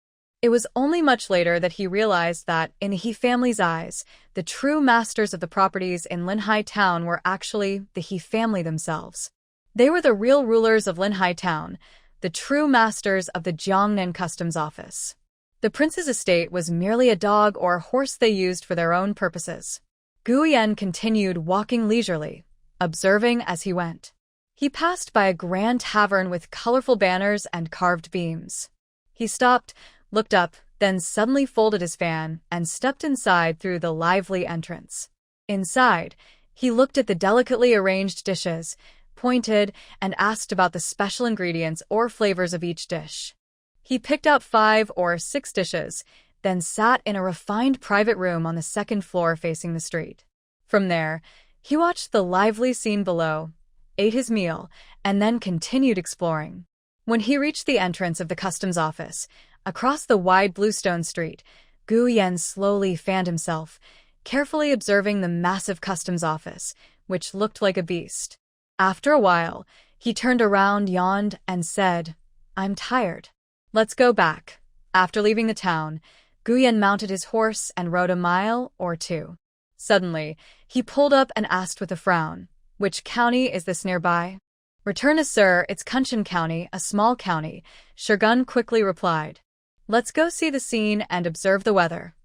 It was only much later that he realized that, in the He family's eyes, the true masters of the properties in Linhai town were actually the He family themselves. They were the real rulers of Linhai town, the true masters of the Jiangnan Customs Office. The prince's estate was merely a dog or horse they used for their own purposes. Gu Yan continued walking leisurely, observing as he went. He passed by a grand tavern with colorful banners and carved beams. He stopped, looked up, then suddenly folded his fan and stepped inside through the lively entrance. Inside, he looked at the delicately arranged dishes, pointed, and asked about the special ingredients or flavors of each dish. He picked out 5 or 6 dishes, then sat in a refined private room on the second floor facing the street. From there, he watched the lively scene below, ate his meal, and then continued exploring. When he reached the entrance of the customs office, across the wide bluestone street, Gu Yan slowly fanned himself, carefully observing the massive customs office, which looked like a beast. After a while, he turned around, yawned, and said, "I'm tired. Let's go back." After leaving the town, Gu Yan mounted his horse and rode a mile or 2. Suddenly, he pulled up and asked with a frown, "Which county is this nearby?" "Return to sir, it's Kunshan County, a small county," Shirgun quickly replied. "Let's go see the scene and observe the weather,"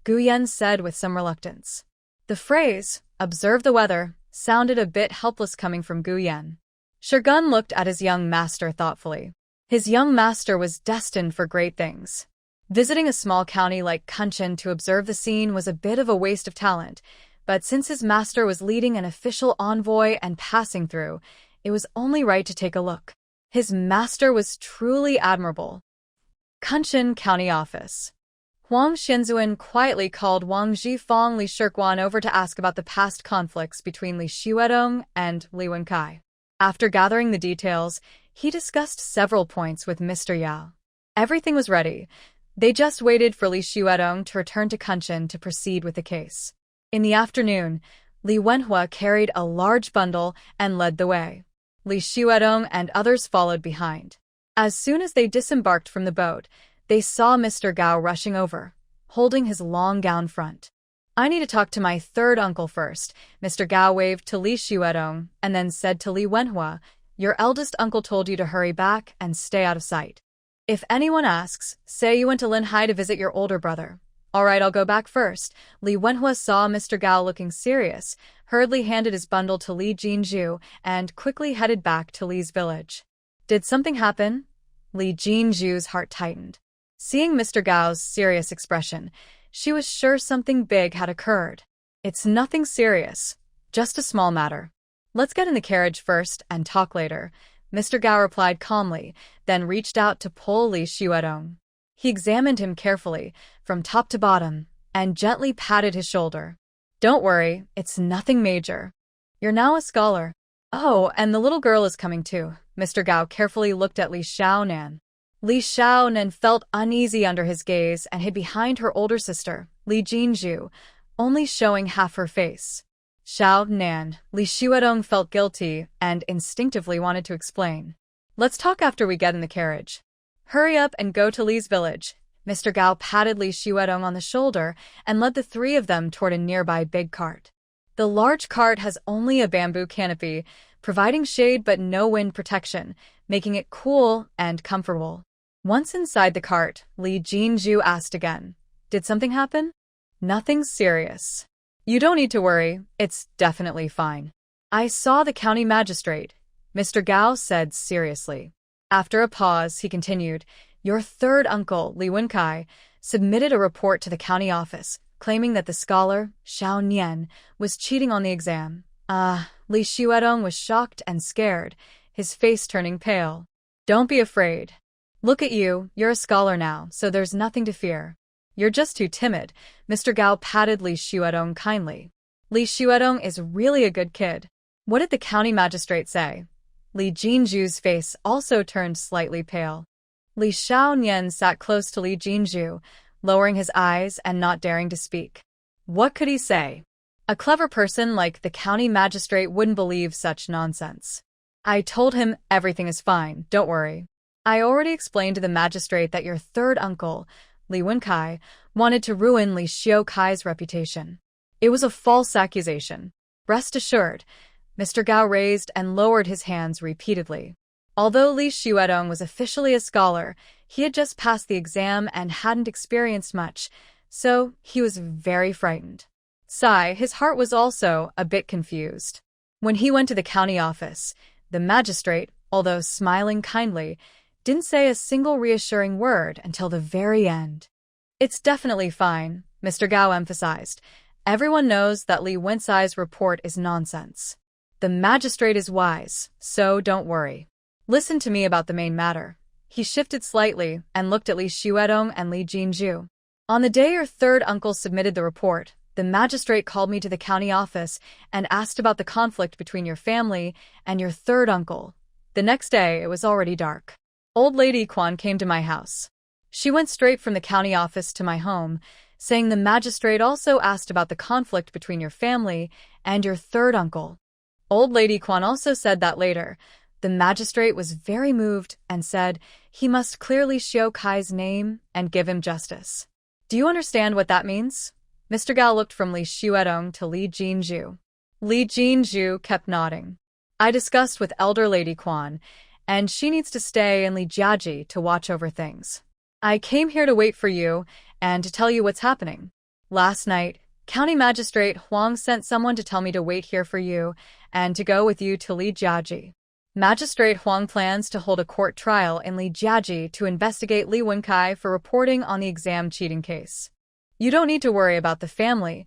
Gu Yan said with some reluctance. The phrase, "observe the weather," sounded a bit helpless coming from Gu Yan. Shirgun looked at his young master thoughtfully. His young master was destined for great things. Visiting a small county like Kunshan to observe the scene was a bit of a waste of talent, but since his master was leading an official envoy and passing through, it was only right to take a look. His master was truly admirable. Kunshan County Office. Huang Xianzuan quietly called Wang Zhifang Li Shirguan over to ask about the past conflicts between Li Xuedong and Li Wenkai. After gathering the details, he discussed several points with Mr. Yao. Everything was ready. They just waited for Li Xuedong to return to Kunshan to proceed with the case. In the afternoon, Li Wenhua carried a large bundle and led the way. Li Xuedong and others followed behind. As soon as they disembarked from the boat, they saw Mr. Gao rushing over, holding his long gown front. "I need to talk to my third uncle first," Mr. Gao waved to Li Xuedong and then said to Li Wenhua, "Your eldest uncle told you to hurry back and stay out of sight. If anyone asks, say you went to Linhai to visit your older brother." "All right, I'll go back first." Li Wenhua saw Mr. Gao looking serious, hurriedly handed his bundle to Li Jinju, and quickly headed back to Li's village. Did something happen? Li Jinju's heart tightened. Seeing Mr. Gao's serious expression, she was sure something big had occurred. "It's nothing serious, just a small matter. Let's get in the carriage first and talk later," Mr. Gao replied calmly, then reached out to pull Li Xuedong. He examined him carefully, from top to bottom, and gently patted his shoulder. "Don't worry, it's nothing major. You're now a scholar. Oh, and the little girl is coming too." Mr. Gao carefully looked at Li Xiaonan. Li Xiaonan felt uneasy under his gaze and hid behind her older sister, Li Jinju, only showing half her face. "Xiaonan," Li Xuedong felt guilty and instinctively wanted to explain. "Let's talk after we get in the carriage. Hurry up and go to Li's village." Mr. Gao patted Li Xuedong on the shoulder and led the three of them toward a nearby big cart. The large cart has only a bamboo canopy, providing shade but no wind protection, making it cool and comfortable. Once inside the cart, Li Jinju asked again, "Did something happen?" "Nothing serious. You don't need to worry, it's definitely fine. I saw the county magistrate," Mr. Gao said seriously. After a pause, he continued, "Your third uncle, Li Wenkai, submitted a report to the county office, claiming that the scholar, Xiao Nian, was cheating on the exam." Li Xuedong was shocked and scared, his face turning pale. "Don't be afraid. Look at you, you're a scholar now, so there's nothing to fear. You're just too timid." Mr. Gao patted Li Xuedong kindly. "Li Xuedong is really a good kid. What did the county magistrate say?" Li Jinju's face also turned slightly pale. Li Xiaonan sat close to Li Jinju, lowering his eyes and not daring to speak. What could he say? A clever person like the county magistrate wouldn't believe such nonsense. "I told him everything is fine, don't worry. I already explained to the magistrate that your third uncle, Li Wenkai, wanted to ruin Li Xiaokai's reputation. It was a false accusation. Rest assured." Mr. Gao raised and lowered his hands repeatedly. Although Li Xuedong was officially a scholar, he had just passed the exam and hadn't experienced much, so he was very frightened. His heart was also a bit confused. When he went to the county office, the magistrate, although smiling kindly, didn't say a single reassuring word until the very end. "It's definitely fine," Mr. Gao emphasized. "Everyone knows that Li Wencai's report is nonsense. The magistrate is wise, so don't worry. Listen to me about the main matter." He shifted slightly and looked at Li Xuedong and Li Jinju. "On the day your third uncle submitted the report, the magistrate called me to the county office and asked about the conflict between your family and your third uncle. The next day, it was already dark. Old Lady Quan came to my house. She went straight from the county office to my home, saying the magistrate also asked about the conflict between your family and your third uncle. Old Lady Quan also said that later, the magistrate was very moved and said he must clear Li Xiaokai's name and give him justice. Do you understand what that means?" Mr. Gao looked from Li Xuedong to Li Jinju. Li Jinju kept nodding. "I discussed with Elder Lady Quan, and she needs to stay in Li Jiaji to watch over things. I came here to wait for you and to tell you what's happening. Last night, County Magistrate Huang sent someone to tell me to wait here for you and to go with you to Lijiaji. Magistrate Huang plans to hold a court trial in Lijiaji to investigate Li Wenkai for reporting on the exam cheating case. You don't need to worry about the family.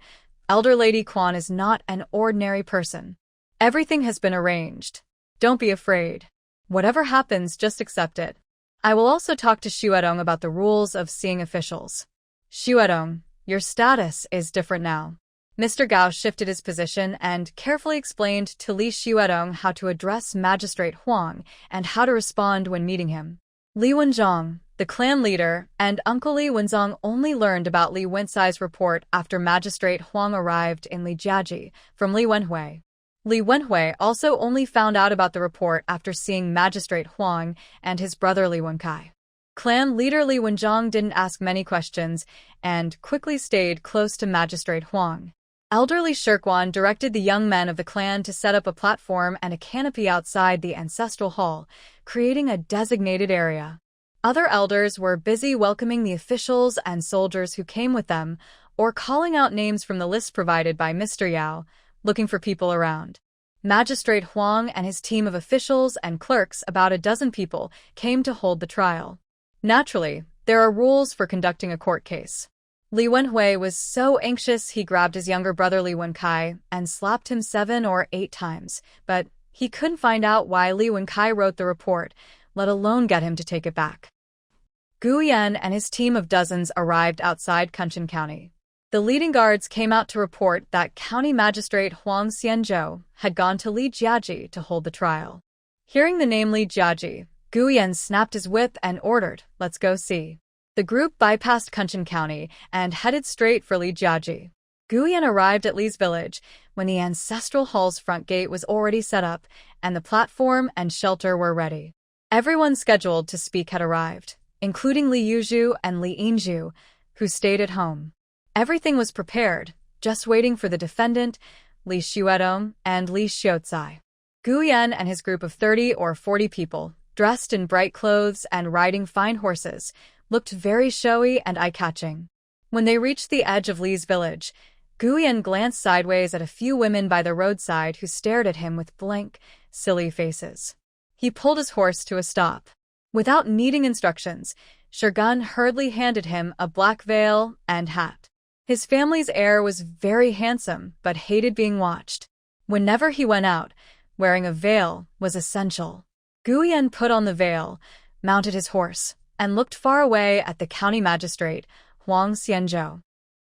Elder Lady Quan is not an ordinary person. Everything has been arranged. Don't be afraid. Whatever happens, just accept it. I will also talk to Xuedong about the rules of seeing officials. Xuedong, your status is different now. Mr. Gao shifted his position and carefully explained to Li Xuedong how to address Magistrate Huang and how to respond when meeting him. Li Wenzhong, the clan leader, and Uncle Li Wenzhong only learned about Li Wencai's report after Magistrate Huang arrived in Lijiaji from Li Wenhui. Li Wenhui also only found out about the report after seeing Magistrate Huang and his brother Li Wencai. Clan leader Li Wenzhong didn't ask many questions and quickly stayed close to Magistrate Huang. Elderly Shirguan directed the young men of the clan to set up a platform and a canopy outside the ancestral hall, creating a designated area. Other elders were busy welcoming the officials and soldiers who came with them, or calling out names from the list provided by Mr. Yao, looking for people around. Magistrate Huang and his team of officials and clerks, about a dozen people, came to hold the trial. Naturally, there are rules for conducting a court case. Li Wenhui was so anxious he grabbed his younger brother Li Wenkai and slapped him 7 or 8 times, but he couldn't find out why Li Wenkai wrote the report, let alone get him to take it back. Gu Yan and his team of dozens arrived outside Kunshan County. The leading guards came out to report that County Magistrate Huang Xianzhou had gone to Lijiaji to hold the trial. Hearing the name Lijiaji, Gu Yan snapped his whip and ordered, "Let's go see." The group bypassed Kunshan County and headed straight for Lijiaji. Gu Yan arrived at Li's village when the ancestral hall's front gate was already set up and the platform and shelter were ready. Everyone scheduled to speak had arrived, including Li Yuzhu and Li Yinzhu, who stayed at home. Everything was prepared, just waiting for the defendant, Li Xuedong, and Li Xiaocai. Gu Yan and his group of 30 or 40 people, dressed in bright clothes and riding fine horses, looked very showy and eye-catching. When they reached the edge of Li's village, Gu Yan glanced sideways at a few women by the roadside who stared at him with blank, silly faces. He pulled his horse to a stop. Without needing instructions, Shirgun hurriedly handed him a black veil and hat. His family's heir was very handsome, but hated being watched. Whenever he went out, wearing a veil was essential. Gu Yan put on the veil, mounted his horse, and looked far away at the county magistrate, Huang Xianzhou.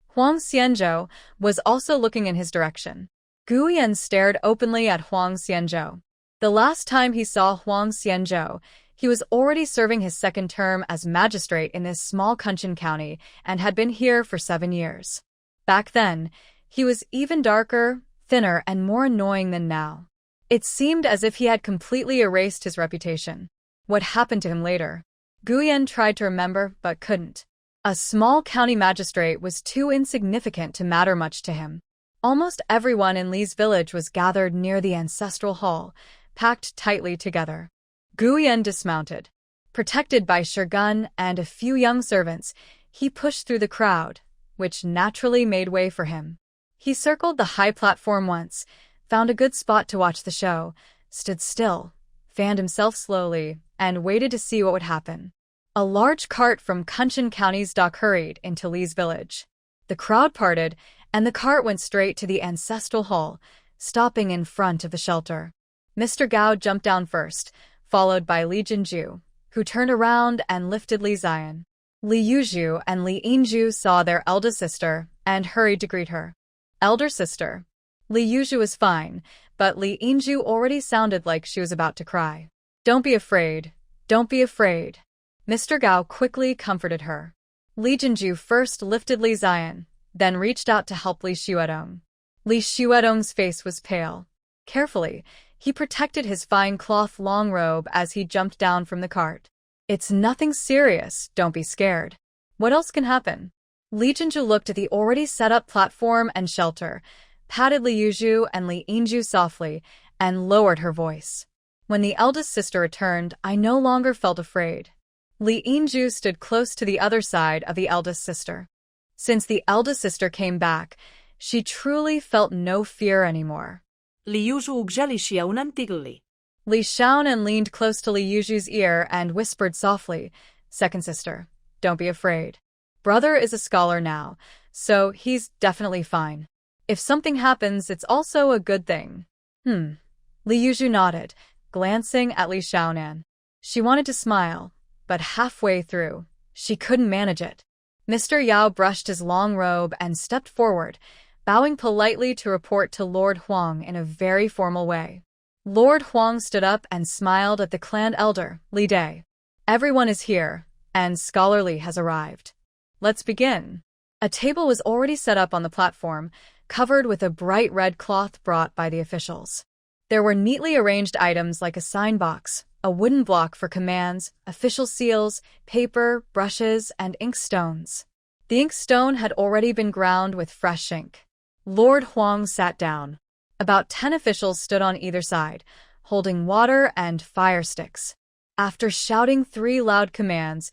Huang Xianzhou was also looking in his direction. Gu Yan stared openly at Huang Xianzhou. The last time he saw Huang Xianzhou, he was already serving his second term as magistrate in this small Kunshan county and had been here for 7 years. Back then, he was even darker, thinner, and more annoying than now. It seemed as if he had completely erased his reputation. What happened to him later? Gu Yan tried to remember, but couldn't. A small county magistrate was too insignificant to matter much to him. Almost everyone in Li's village was gathered near the ancestral hall, packed tightly together. Gu Yan dismounted. Protected by Shirgun and a few young servants, he pushed through the crowd, which naturally made way for him. He circled the high platform once, found a good spot to watch the show, stood still, fanned himself slowly, and waited to see what would happen. A large cart from Kunshan County's dock hurried into Li's village. The crowd parted, and the cart went straight to the ancestral hall, stopping in front of the shelter. Mr. Gao jumped down first, followed by Li Jinju, who turned around and lifted Li Zion. Li Yuzhu and Li Yinzhu saw their eldest sister and hurried to greet her. Elder sister. Li Yuzhu was fine, but Li Yinzhu already sounded like she was about to cry. Don't be afraid. Don't be afraid. Mr. Gao quickly comforted her. Li Jinju first lifted Li Zion, then reached out to help Li Xuedong. Li Xuedong's face was pale. Carefully, he protected his fine cloth long robe as he jumped down from the cart. It's nothing serious, don't be scared. What else can happen? Li Jinju looked at the already set-up platform and shelter, patted Li Yuzhu and Li Yinzhu softly, and lowered her voice. When the eldest sister returned, I no longer felt afraid. Li Yinzhu stood close to the other side of the eldest sister. Since the eldest sister came back, She truly felt no fear anymore. Li Yuzhu ugjali xiaonan tigli. Li Xiaonan leaned close to Li Yuzhu's ear and whispered softly, "Second sister, don't be afraid. Brother is a scholar now, so he's definitely fine. If something happens, it's also a good thing." Li Yuzhu nodded, glancing at Li Xiaonan. She wanted to smile, but halfway through, she couldn't manage it. Mr. Yao brushed his long robe and stepped forward, bowing politely to report to Lord Huang in a very formal way. Lord Huang stood up and smiled at the clan elder, Li Dai. "Everyone is here, and Scholar Li has arrived. Let's begin." A table was already set up on the platform, covered with a bright red cloth brought by the officials. There were neatly arranged items like a sign box, a wooden block for commands, official seals, paper, brushes, and ink stones. The ink stone had already been ground with fresh ink. Lord Huang sat down. About 10 officials stood on either side, holding water and fire sticks. After shouting 3 loud commands,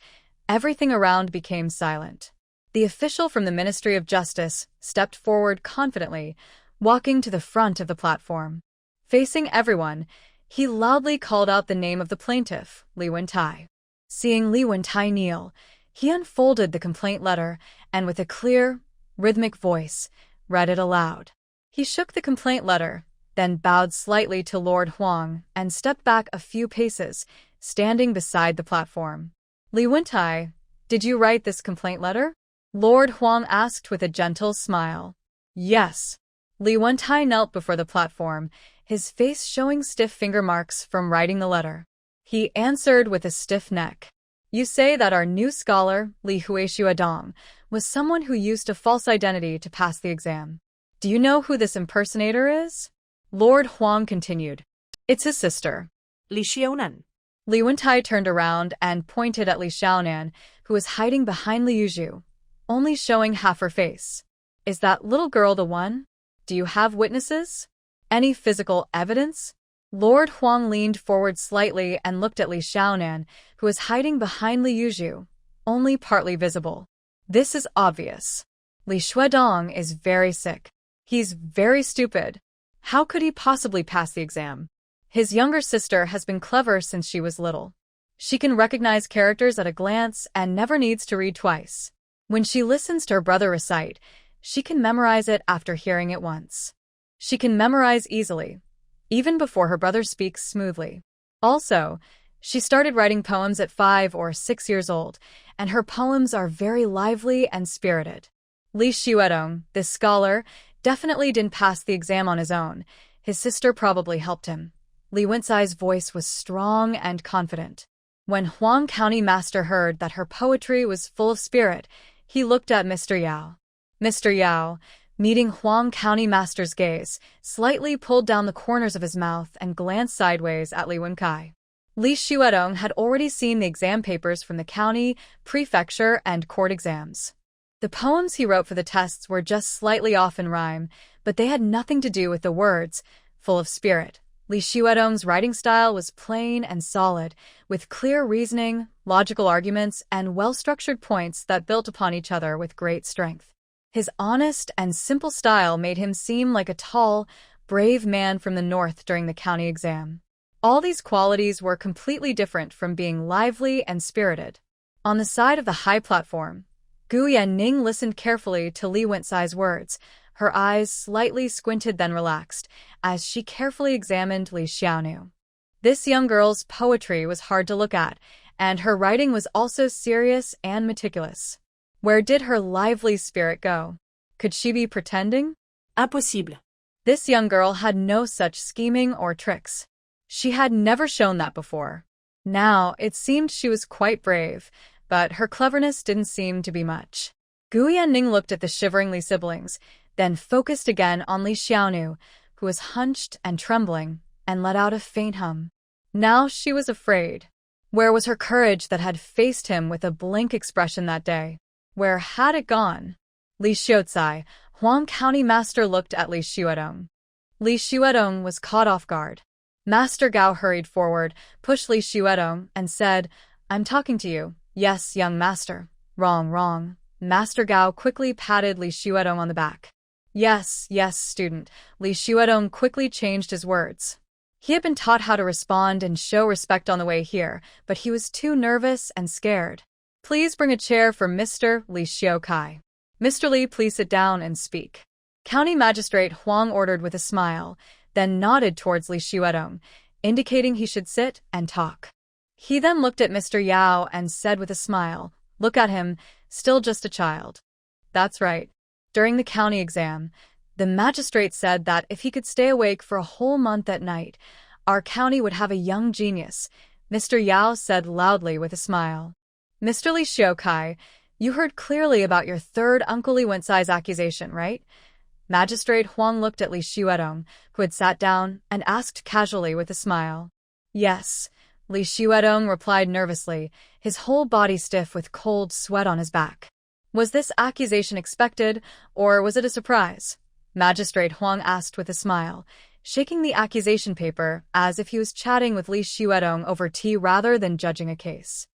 everything around became silent. The official from the Ministry of Justice stepped forward confidently, walking to the front of the platform. Facing everyone, he loudly called out the name of the plaintiff, Li Wentai. Seeing Li Wentai kneel, he unfolded the complaint letter and with a clear, rhythmic voice, read it aloud. He shook the complaint letter, then bowed slightly to Lord Huang and stepped back a few paces, standing beside the platform. "Li Wentai, did you write this complaint letter?" Lord Huang asked with a gentle smile. "Yes." Li Wentai knelt before the platform, his face showing stiff finger marks from writing the letter. He answered with a stiff neck. "You say that our new scholar, Li Huishuadong, was someone who used a false identity to pass the exam. Do you know who this impersonator is?" Lord Huang continued. "It's his sister, Li Xiaonan." Li Wentai turned around and pointed at Li Xiaonan, who was hiding behind Li Yuzhu, only showing half her face. "Is that little girl the one? Do you have witnesses? Any physical evidence?" Lord Huang leaned forward slightly and looked at Li Xiaonan, who was hiding behind Li Yuzhu, only partly visible. "This is obvious. Li Shuadong is very sick. He's very stupid. How could he possibly pass the exam? His younger sister has been clever since she was little. She can recognize characters at a glance and never needs to read twice. When she listens to her brother recite, she can memorize it after hearing it once. She can memorize easily, even before her brother speaks smoothly. Also, she started writing poems at 5 or 6 years old, and her poems are very lively and spirited. Li Xuedong, this scholar, definitely didn't pass the exam on his own. His sister probably helped him." Li Wentsai's voice was strong and confident. When Huang County Master heard that her poetry was full of spirit, he looked at Mr. Yao. Mr. Yao, meeting Huang County Master's gaze, slightly pulled down the corners of his mouth and glanced sideways at Li Wenkai. Li Xuedong had already seen the exam papers from the county, prefecture, and court exams. The poems he wrote for the tests were just slightly off in rhyme, but they had nothing to do with the words, full of spirit. Li Xuedong's writing style was plain and solid, with clear reasoning, logical arguments, and well-structured points that built upon each other with great strength. His honest and simple style made him seem like a tall, brave man from the north during the county exam. All these qualities were completely different from being lively and spirited. On the side of the high platform, Gu Yanning listened carefully to Li Wentsai's words, her eyes slightly squinted then relaxed, as she carefully examined Li Xiaonu. This young girl's poetry was hard to look at, and her writing was also serious and meticulous. Where did her lively spirit go? Could she be pretending? Impossible. This young girl had no such scheming or tricks. She had never shown that before. Now, it seemed she was quite brave, but her cleverness didn't seem to be much. Gu Yanning looked at the shivering Li siblings, then focused again on Li Xiaonu, who was hunched and trembling, and let out a faint hum. Now she was afraid. Where was her courage that had faced him with a blank expression that day? Where had it gone? Li Xiaozai, Huang County Master, looked at Li Xuedong. Li Xuedong was caught off guard. Master Gao hurried forward, pushed Li Xuedong, and said, "I'm talking to you." "Yes, young master." "Wrong, wrong." Master Gao quickly patted Li Xuedong on the back. Yes, yes, student. Li Xuedong quickly changed his words. He had been taught how to respond and show respect on the way here, but he was too nervous and scared. Please bring a chair for Mr. Li Xiaokai. Mr. Li, please sit down and speak. County Magistrate Huang ordered with a smile, then nodded towards Li Xuedong, indicating he should sit and talk. He then looked at Mr. Yao and said with a smile, "Look at him, still just a child." That's right. During the county exam, the magistrate said that if he could stay awake for a whole month at night, our county would have a young genius, Mr. Yao said loudly with a smile. Mr. Li Xiaokai, you heard clearly about your third Uncle Li Wensai's accusation, right? Magistrate Huang looked at Li Xuedong, who had sat down, and asked casually with a smile. Yes, Li Xuedong replied nervously, his whole body stiff with cold sweat on his back. Was this accusation expected, or was it a surprise? Magistrate Huang asked with a smile, shaking the accusation paper as if he was chatting with Li Xuedong over tea rather than judging a case.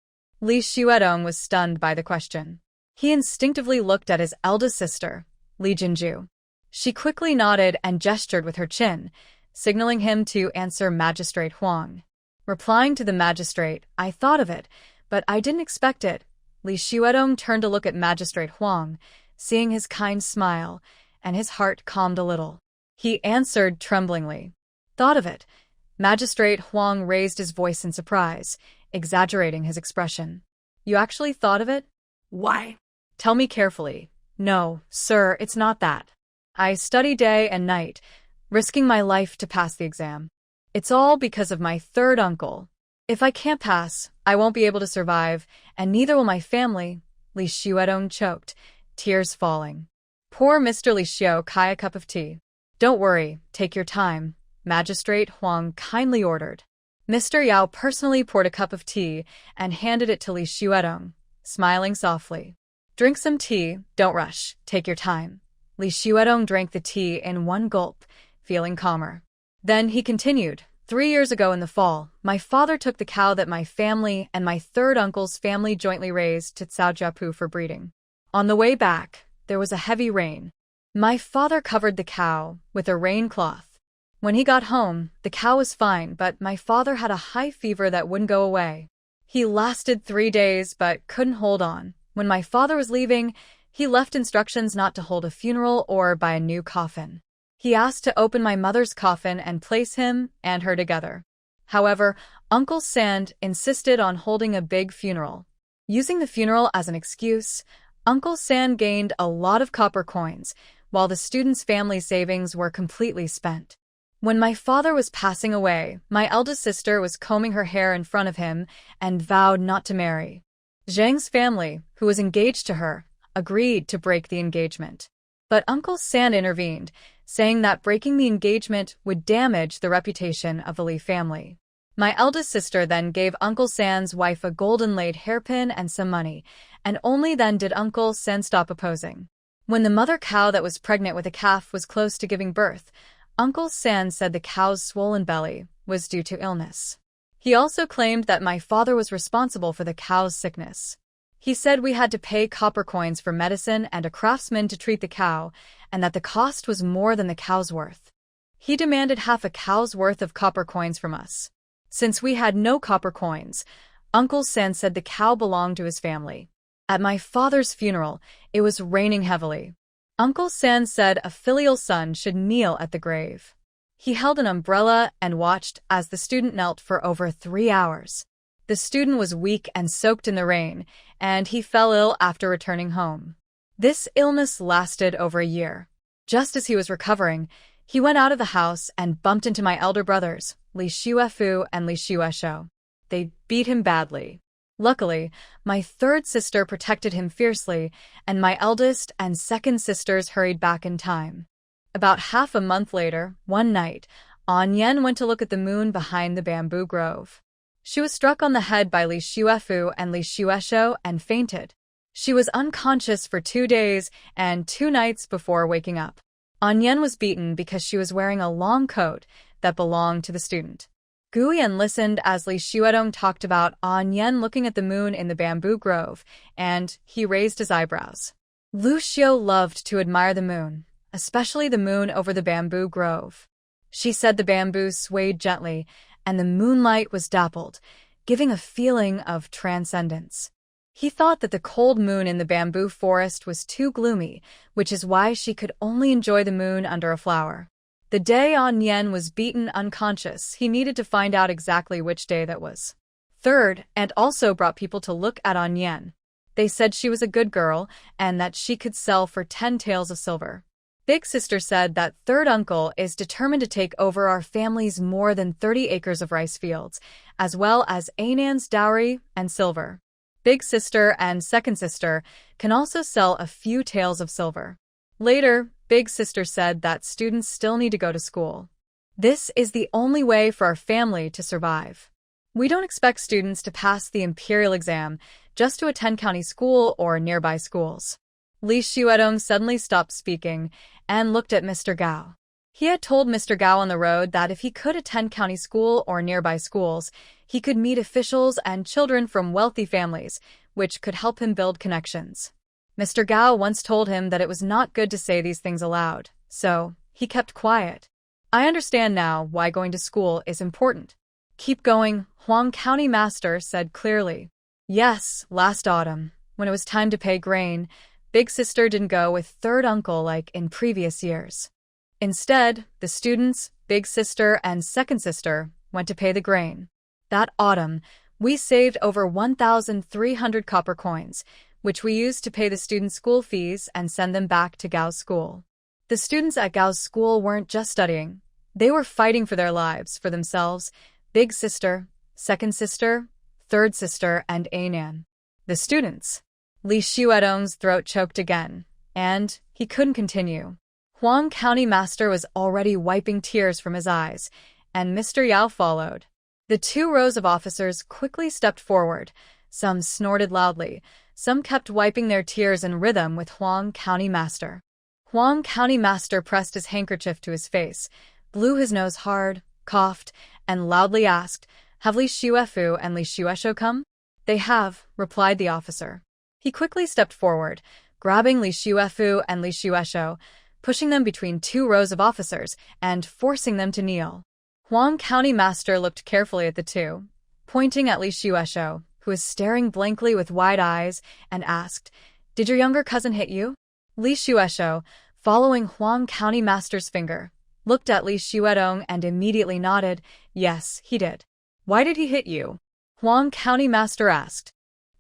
Li Xuedong was stunned by the question. He instinctively looked at his eldest sister, Li Jinju. She quickly nodded and gestured with her chin, signaling him to answer Magistrate Huang. Replying to the magistrate, I thought of it, but I didn't expect it. Li Xuedong turned to look at Magistrate Huang, seeing his kind smile, and his heart calmed a little. He answered tremblingly. Thought of it. Magistrate Huang raised his voice in surprise, exaggerating his expression. You actually thought of it? Why? Tell me carefully. No, sir, it's not that. I study day and night, risking my life to pass the exam. It's all because of my third uncle. If I can't pass, I won't be able to survive, and neither will my family. Li Xuedong choked, tears falling. Pour Mr. Li Xiaokai a cup of tea. Don't worry, take your time, Magistrate Huang kindly ordered. Mr. Yao personally poured a cup of tea and handed it to Li Xuedong, smiling softly. Drink some tea, don't rush, take your time. Li Xuedong drank the tea in one gulp, feeling calmer. Then he continued, 3 years ago in the fall, my father took the cow that my family and my third uncle's family jointly raised to Caojiapu for breeding. On the way back, there was a heavy rain. My father covered the cow with a rain cloth. When he got home, the cow was fine, but my father had a high fever that wouldn't go away. He lasted 3 days, but couldn't hold on. When my father was leaving, he left instructions not to hold a funeral or buy a new coffin. He asked to open my mother's coffin and place him and her together. However, Uncle Sand insisted on holding a big funeral. Using the funeral as an excuse, Uncle Sand gained a lot of copper coins, while the student's family savings were completely spent. When my father was passing away, my eldest sister was combing her hair in front of him and vowed not to marry. Zhang's family, who was engaged to her, agreed to break the engagement. But Uncle Sand intervened, saying that breaking the engagement would damage the reputation of the Li family. My eldest sister then gave Uncle Sand's wife a golden-laid hairpin and some money, and only then did Uncle Sand stop opposing. When the mother cow that was pregnant with a calf was close to giving birth, Uncle Sand said the cow's swollen belly was due to illness. He also claimed that my father was responsible for the cow's sickness. He said we had to pay copper coins for medicine and a craftsman to treat the cow, and that the cost was more than the cow's worth. He demanded half a cow's worth of copper coins from us. Since we had no copper coins, Uncle Sen said the cow belonged to his family. At my father's funeral, it was raining heavily. Uncle Sen said a filial son should kneel at the grave. He held an umbrella and watched as the student knelt for over 3 hours. The student was weak and soaked in the rain, and he fell ill after returning home. This illness lasted over a year. Just as he was recovering, he went out of the house and bumped into my elder brothers, Li Xuefu and Li Xueshou. They beat him badly. Luckily, my third sister protected him fiercely, and my eldest and second sisters hurried back in time. About half a month later, one night, An Yen went to look at the moon behind the bamboo grove. She was struck on the head by Li Xuefu and Li Xueshou and fainted. She was unconscious for 2 days and 2 nights before waking up. An Yen was beaten because she was wearing a long coat that belonged to the student. Gu Yan listened as Li Xuedong talked about An Yen looking at the moon in the bamboo grove, and he raised his eyebrows. Lu Xiu loved to admire the moon. especially the moon over the bamboo grove. She said the bamboo swayed gently, and the moonlight was dappled, giving a feeling of transcendence. He thought that the cold moon in the bamboo forest was too gloomy, which is why she could only enjoy the moon under a flower. The day An Yen was beaten unconscious, he needed to find out exactly which day that was. Third, and also brought people to look at An Yen. They said she was a good girl and that she could sell for 10 taels of silver. Big sister said that third uncle is determined to take over our family's more than 30 acres of rice fields, as well as Anan's dowry and silver. Big sister and second sister can also sell a few taels of silver. Later, Big sister said that students still need to go to school. This is the only way for our family to survive. We don't expect students to pass the imperial exam just to attend county school or nearby schools. Li Xuedong suddenly stopped speaking and looked at Mr. Gao. He had told Mr. Gao on the road that if he could attend county school or nearby schools, he could meet officials and children from wealthy families, which could help him build connections. Mr. Gao once told him that it was not good to say these things aloud, so he kept quiet. I understand now why going to school is important. Keep going, Huang County Master said clearly. Yes, last autumn, when it was time to pay grain, Big sister didn't go with third uncle like in previous years. Instead, the students, big sister and second sister, went to pay the grain. That autumn, we saved over 1,300 copper coins, which we used to pay the students' school fees and send them back to Gao's school. The students at Gao's school weren't just studying. They were fighting for their lives, for themselves, big sister, second sister, third sister, and Anan. The students. Li Xuedong's throat choked again, and he couldn't continue. Huang County Master was already wiping tears from his eyes, and Mr. Yao followed. The 2 rows of officers quickly stepped forward. Some snorted loudly, some kept wiping their tears in rhythm with Huang County Master. Huang County Master pressed his handkerchief to his face, blew his nose hard, coughed, and loudly asked, "Have Li Xuefu and Li Xuesho come?" "They have," replied the officer. He quickly stepped forward, grabbing Li Xuefu and Li Xuesho, pushing them between 2 rows of officers and forcing them to kneel. Huang County Master looked carefully at the 2, pointing at Li Xuesho, who was staring blankly with wide eyes, and asked, "Did your younger cousin hit you?" Li Xuesho, following Huang County Master's finger, looked at Li Xuedong and immediately nodded. "Yes, he did." "Why did he hit you?" Huang County Master asked.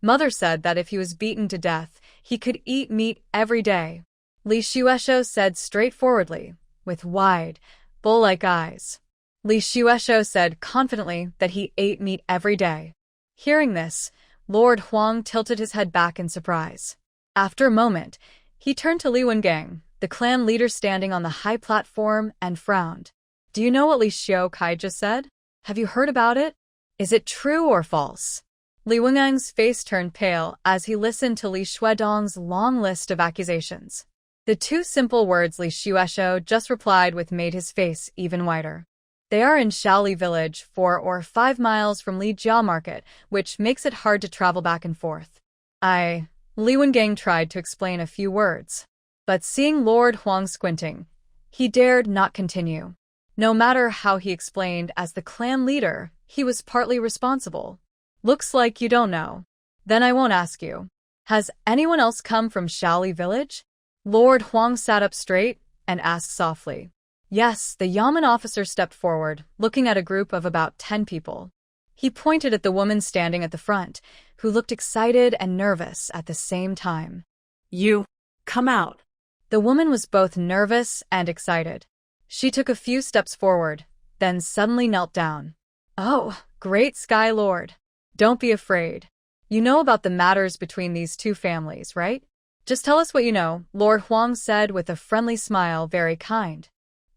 "Mother said that if he was beaten to death, he could eat meat every day," Li Xuesho said straightforwardly, with wide, bull-like eyes. Li Xuesho said confidently that he ate meat every day. Hearing this, Lord Huang tilted his head back in surprise. After a moment, he turned to Li Wengang, the clan leader standing on the high platform, and frowned. "Do you know what Li Xiu Kai just said? Have you heard about it? Is it true or false?" Li Wengang's face turned pale as he listened to Li Xuedong's long list of accusations. The 2 simple words Li Xuesho just replied with made his face even whiter. They are in Shaoli village, 4 or 5 miles from Li Jia Market, which makes it hard to travel back and forth. Li Wengang tried to explain a few words. But seeing Lord Huang squinting, he dared not continue. No matter how he explained as the clan leader, he was partly responsible. "Looks like you don't know. Then I won't ask you. Has anyone else come from Shaoli village?" Lord Huang sat up straight and asked softly. Yes, the Yamen officer stepped forward, looking at a group of about 10 people. He pointed at the woman standing at the front, who looked excited and nervous at the same time. "You, come out." The woman was both nervous and excited. She took a few steps forward, then suddenly knelt down. "Oh, great Sky Lord. Don't be afraid. You know about the matters between these 2 families, right? Just tell us what you know," Lord Huang said with a friendly smile, very kind.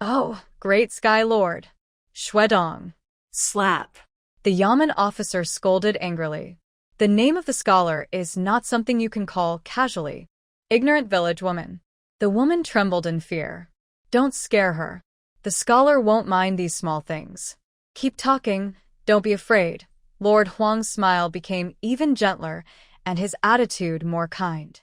"Oh, great Sky Lord. Xuedong." Slap. The Yamen officer scolded angrily. "The name of the scholar is not something you can call casually. Ignorant village woman." The woman trembled in fear. "Don't scare her. The scholar won't mind these small things. Keep talking, don't be afraid." Lord Huang's smile became even gentler and his attitude more kind.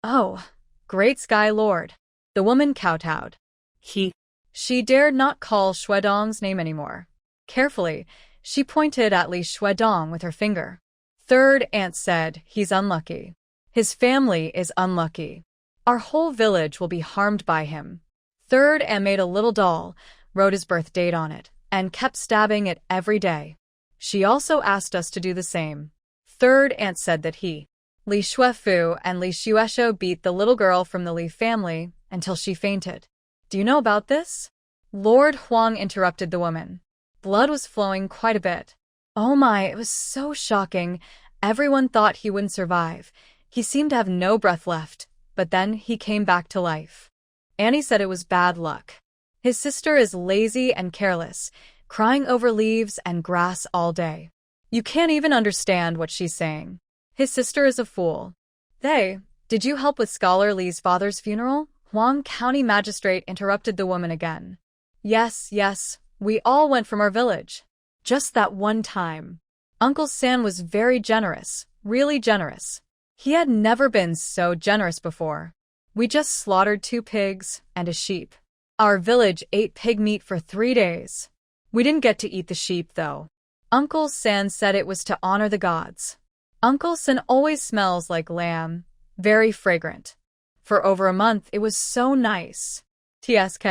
"Oh, great Sky Lord. The woman kowtowed. He. She dared not call Shuedong's name anymore. Carefully, she pointed at Li Shuedong with her finger. Third aunt said, he's unlucky. His family is unlucky. Our whole village will be harmed by him. Third aunt made a little doll, wrote his birth date on it, and kept stabbing it every day. She also asked us to do the same. Third aunt said that he, Li Shuefu and Li Shuesho beat the little girl from the Li family until she fainted. Do you know about this? Lord Huang interrupted the woman. Blood was flowing quite a bit. Oh my, it was so shocking. Everyone thought he wouldn't survive. He seemed to have no breath left, but then he came back to life. Annie said it was bad luck. His sister is lazy and careless, crying over leaves and grass all day. You can't even understand what she's saying. His sister is a fool. Did you help with Scholar Li's father's funeral? Huang County Magistrate interrupted the woman again. Yes, we all went from our village. Just that one time. Uncle San was very generous, really generous. He had never been so generous before. We just slaughtered 2 pigs and a sheep. Our village ate pig meat for 3 days. We didn't get to eat the sheep, though. Uncle San said it was to honor the gods. Uncle San always smells like lamb, very fragrant. For over a month, it was so nice. TSK.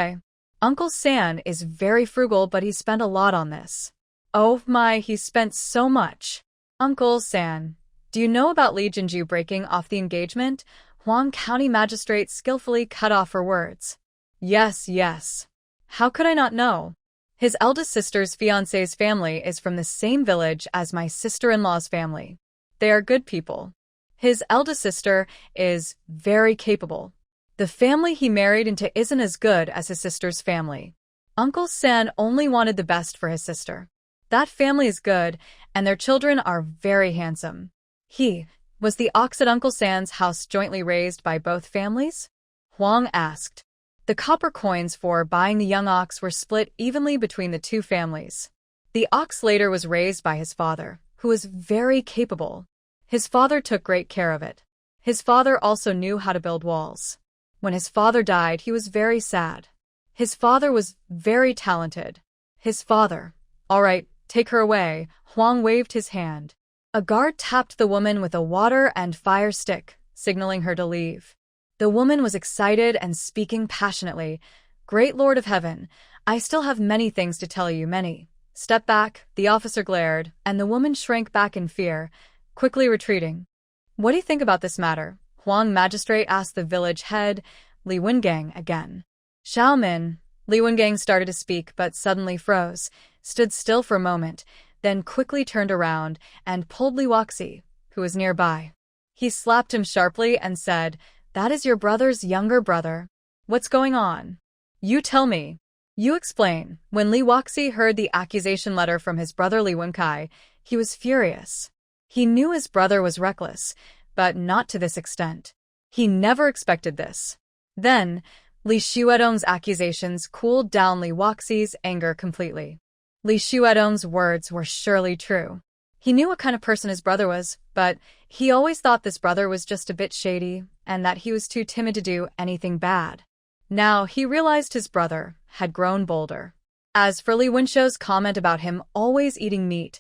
Uncle San is very frugal, but he spent a lot on this. Oh my, he spent so much. Uncle San, do you know about Li Jinju breaking off the engagement? Huang County Magistrate skillfully cut off her words. Yes. How could I not know? His eldest sister's fiancé's family is from the same village as my sister-in-law's family. They are good people. His eldest sister is very capable. The family he married into isn't as good as his sister's family. Uncle San only wanted the best for his sister. That family is good, and their children are very handsome. Was the ox at Uncle San's house jointly raised by both families? Huang asked. The copper coins for buying the young ox were split evenly between the 2 families. The ox later was raised by his father, who was very capable. His father took great care of it. His father also knew how to build walls. When his father died, he was very sad. His father was very talented. His father. All right, take her away. Huang waved his hand. A guard tapped the woman with a water and fire stick, signaling her to leave. The woman was excited and speaking passionately. Great Lord of Heaven, I still have many things to tell you, many. Step back, the officer glared, and the woman shrank back in fear, quickly retreating. What do you think about this matter? Huang Magistrate asked the village head, Li Wengang, again. Xiaomin. Li Wengang started to speak but suddenly froze, stood still for a moment, then quickly turned around and pulled Li Wuxi, who was nearby. He slapped him sharply and said, That is your brother's younger brother. What's going on? You tell me. You explain. When Li Wuxi heard the accusation letter from his brother Li Wenkai, he was furious. He knew his brother was reckless, but not to this extent. He never expected this. Then, Li Shuedong's accusations cooled down Li Wuxi's anger completely. Li Shuedong's words were surely true. He knew what kind of person his brother was, but he always thought this brother was just a bit shady and that he was too timid to do anything bad. Now he realized his brother had grown bolder. As for Li Wenshou's comment about him always eating meat,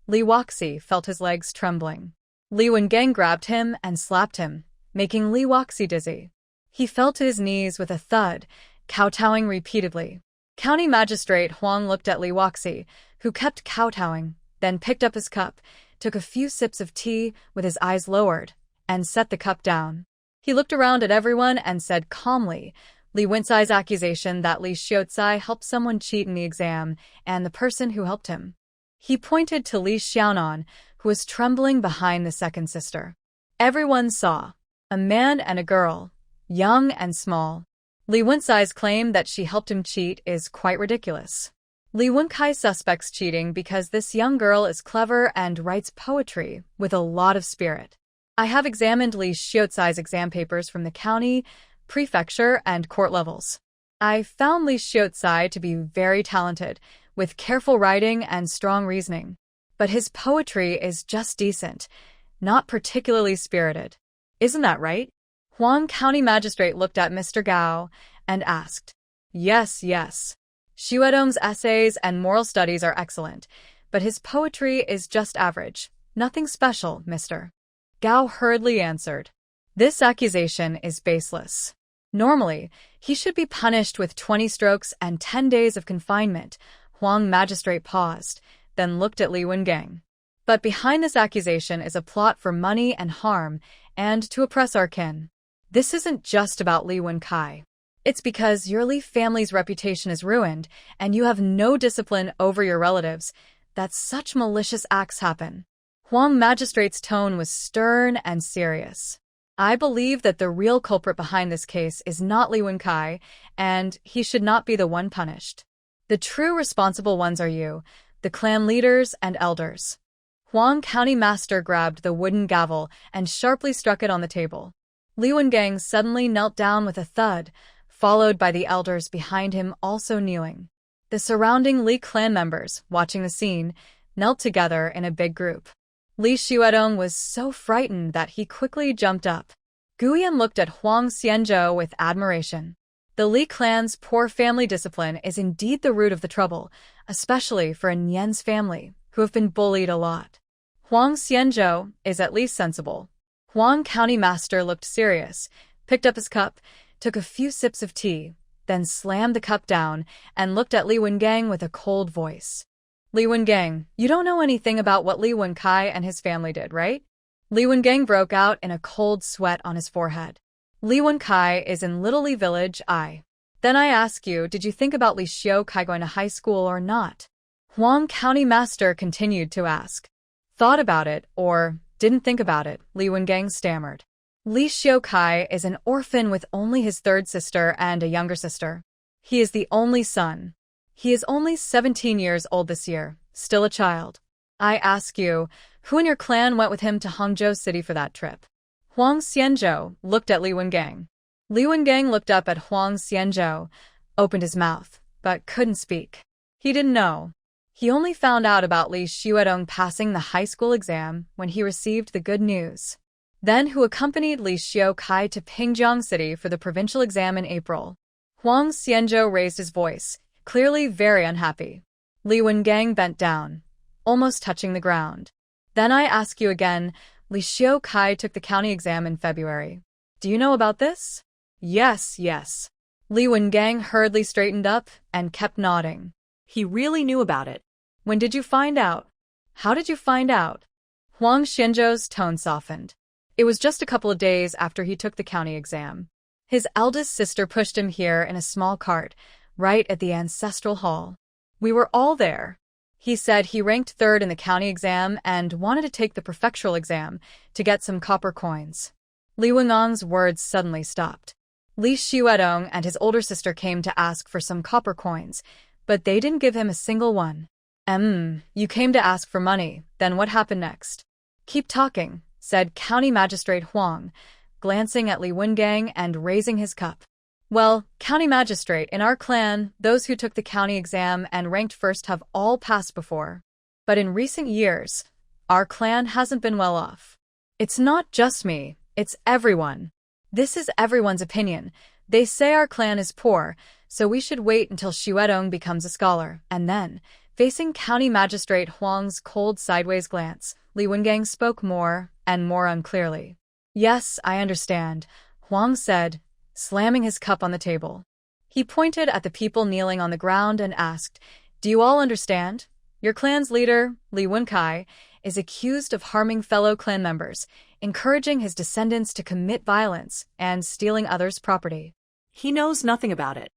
Li Wuxi felt his legs trembling. Li Wengang grabbed him and slapped him, making Li Wuxi dizzy. He fell to his knees with a thud, kowtowing repeatedly. County Magistrate Huang looked at Li Wuxi, who kept kowtowing, then picked up his cup, took a few sips of tea with his eyes lowered, and set the cup down. He looked around at everyone and said calmly, Li Wenxi's accusation that Li Xiaocai helped someone cheat in the exam, and the person who helped him. He pointed to Li Xiaonan, who was trembling behind the second sister. Everyone saw. A man and a girl, young and small. Li Wenxi's claim that she helped him cheat is quite ridiculous. Li Wenkai suspects cheating because this young girl is clever and writes poetry with a lot of spirit. I have examined Li Xiaocai's exam papers from the county, prefecture, and court levels. I found Li Xiaocai to be very talented, with careful writing and strong reasoning. But his poetry is just decent, not particularly spirited. Isn't that right? Huang County Magistrate looked at Mr. Gao, and asked. Yes, yes. Xuedong's essays and moral studies are excellent, but his poetry is just average. Nothing special, mister. Gao hurriedly answered. This accusation is baseless. Normally, he should be punished with 20 strokes and 10 days of confinement. Huang magistrate paused, then looked at Li Wengang. But behind this accusation is a plot for money and harm, and to oppress our kin. This isn't just about Li Wenkai. It's because your Li family's reputation is ruined, and you have no discipline over your relatives, that such malicious acts happen. Huang magistrate's tone was stern and serious. I believe that the real culprit behind this case is not Li Wenkai, and he should not be the one punished. The true responsible ones are you, the clan leaders and elders. Huang County Master grabbed the wooden gavel and sharply struck it on the table. Li Wengang suddenly knelt down with a thud, followed by the elders behind him also kneeling. The surrounding Li clan members, watching the scene, knelt together in a big group. Li Xuedong was so frightened that he quickly jumped up. Guyan looked at Huang Xianzhou with admiration. The Li clan's poor family discipline is indeed the root of the trouble, especially for a Nian's family, who have been bullied a lot. Huang Xianzhou is at least sensible. Huang County Master looked serious, picked up his cup, took a few sips of tea, then slammed the cup down and looked at Li Wengang with a cold voice. Li Wengang, you don't know anything about what Li Wenkai and his family did, right? Li Wengang broke out in a cold sweat on his forehead. Li Wenkai is in Little Li Village, Then I ask you, did you think about Li Xiukai going to high school or not? Huang County Master continued to ask. Thought about it, or didn't think about it, Li Wengang stammered. Li Xiukai is an orphan with only his third sister and a younger sister. He is the only son. He is only 17 years old this year, still a child. I ask you, who in your clan went with him to Hangzhou City for that trip? Huang Xianzhou looked at Li Wengang. Li Wengang looked up at Huang Xianzhou, opened his mouth, but couldn't speak. He didn't know. He only found out about Li Xuedong passing the high school exam when he received the good news. Then who accompanied Li Xiukai to Pingjiang City for the provincial exam in April. Huang Xianzhou raised his voice, clearly very unhappy. Li Wengang bent down, almost touching the ground. Then I ask you again, Li Xiukai took the county exam in February. Do you know about this? Yes, yes. Li Wengang hurriedly straightened up and kept nodding. He really knew about it. When did you find out? How did you find out? Huang Xianzhou's tone softened. It was just a couple of days after he took the county exam. His eldest sister pushed him here in a small cart, right at the ancestral hall. We were all there. He said he ranked third in the county exam and wanted to take the prefectural exam to get some copper coins. Li Wengang's words suddenly stopped. Li Xuedong and his older sister came to ask for some copper coins, but they didn't give him a single one. You came to ask for money, then what happened next? Keep talking, said County Magistrate Huang, glancing at Li Wengang and raising his cup. Well, County Magistrate, in our clan, those who took the county exam and ranked first have all passed before. But in recent years, our clan hasn't been well off. It's not just me, it's everyone. This is everyone's opinion. They say our clan is poor, so we should wait until Xuedong becomes a scholar, and then, facing County Magistrate Huang's cold sideways glance, Li Wengang spoke more and more unclearly. Yes, I understand, Huang said, slamming his cup on the table. He pointed at the people kneeling on the ground and asked, Do you all understand? Your clan's leader, Li Wenkai, is accused of harming fellow clan members, encouraging his descendants to commit violence and stealing others' property. He knows nothing about it.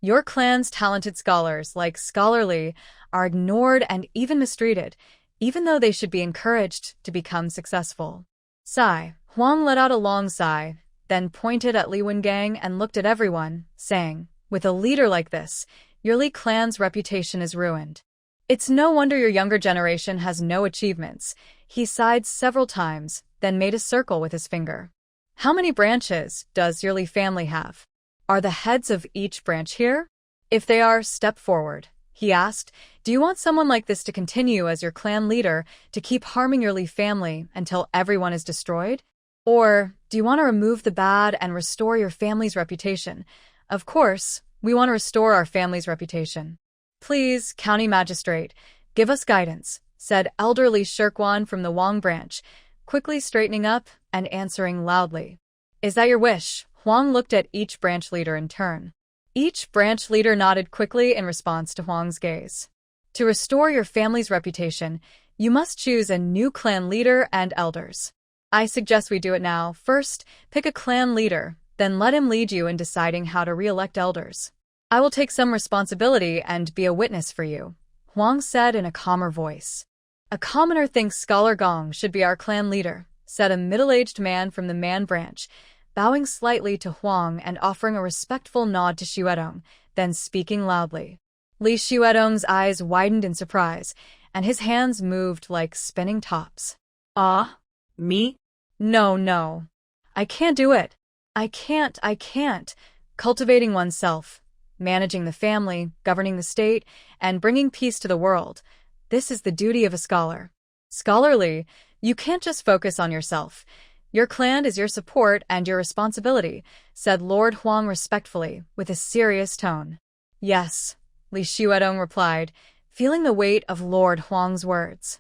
Your clan's talented scholars, like Scholar Li, are ignored and even mistreated, even though they should be encouraged to become successful. Sigh. Huang let out a long sigh, then pointed at Li Wengang and looked at everyone, saying, With a leader like this, your Li clan's reputation is ruined. It's no wonder your younger generation has no achievements. He sighed several times, then made a circle with his finger. How many branches does your Li family have? Are the heads of each branch here? If they are, step forward. He asked, Do you want someone like this to continue as your clan leader, to keep harming your Li family until everyone is destroyed? Or do you want to remove the bad and restore your family's reputation? Of course, we want to restore our family's reputation. Please, County Magistrate, give us guidance, said elderly Shirkwan from the Wang branch, quickly straightening up and answering loudly. Is that your wish? Huang looked at each branch leader in turn. Each branch leader nodded quickly in response to Huang's gaze. To restore your family's reputation, you must choose a new clan leader and elders. I suggest we do it now. First, pick a clan leader, then let him lead you in deciding how to re-elect elders. I will take some responsibility and be a witness for you, Huang said in a calmer voice. A commoner thinks Scholar Gong should be our clan leader, said a middle-aged man from the Man branch, bowing slightly to Huang and offering a respectful nod to Xuedong, then speaking loudly. Li Xuedong's eyes widened in surprise, and his hands moved like spinning tops. Ah? Me? No. I can't do it. I can't. Cultivating oneself, managing the family, governing the state, and bringing peace to the world. This is the duty of a scholar. Scholarly, you can't just focus on yourself. Your clan is your support and your responsibility, said Lord Huang respectfully, with a serious tone. Yes, Li Xuedong replied, feeling the weight of Lord Huang's words.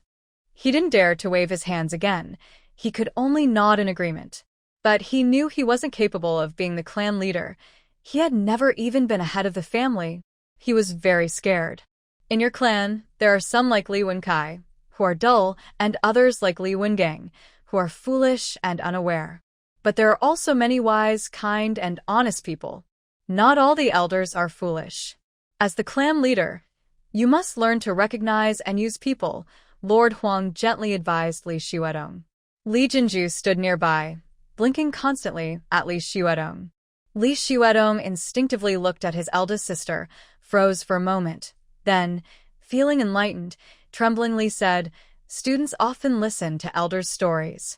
He didn't dare to wave his hands again. He could only nod in agreement. But he knew he wasn't capable of being the clan leader. He had never even been a head of the family. He was very scared. In your clan, there are some like Li Wenkai, who are dull, and others like Li Wengang, who are foolish and unaware. But there are also many wise, kind, and honest people. Not all the elders are foolish. As the clan leader, you must learn to recognize and use people, Lord Huang gently advised Li Xuedong. Li Jinju stood nearby, blinking constantly at Li Xuedong. Li Xuedong instinctively looked at his eldest sister, froze for a moment. Then, feeling enlightened, tremblingly said, students often listen to elders' stories.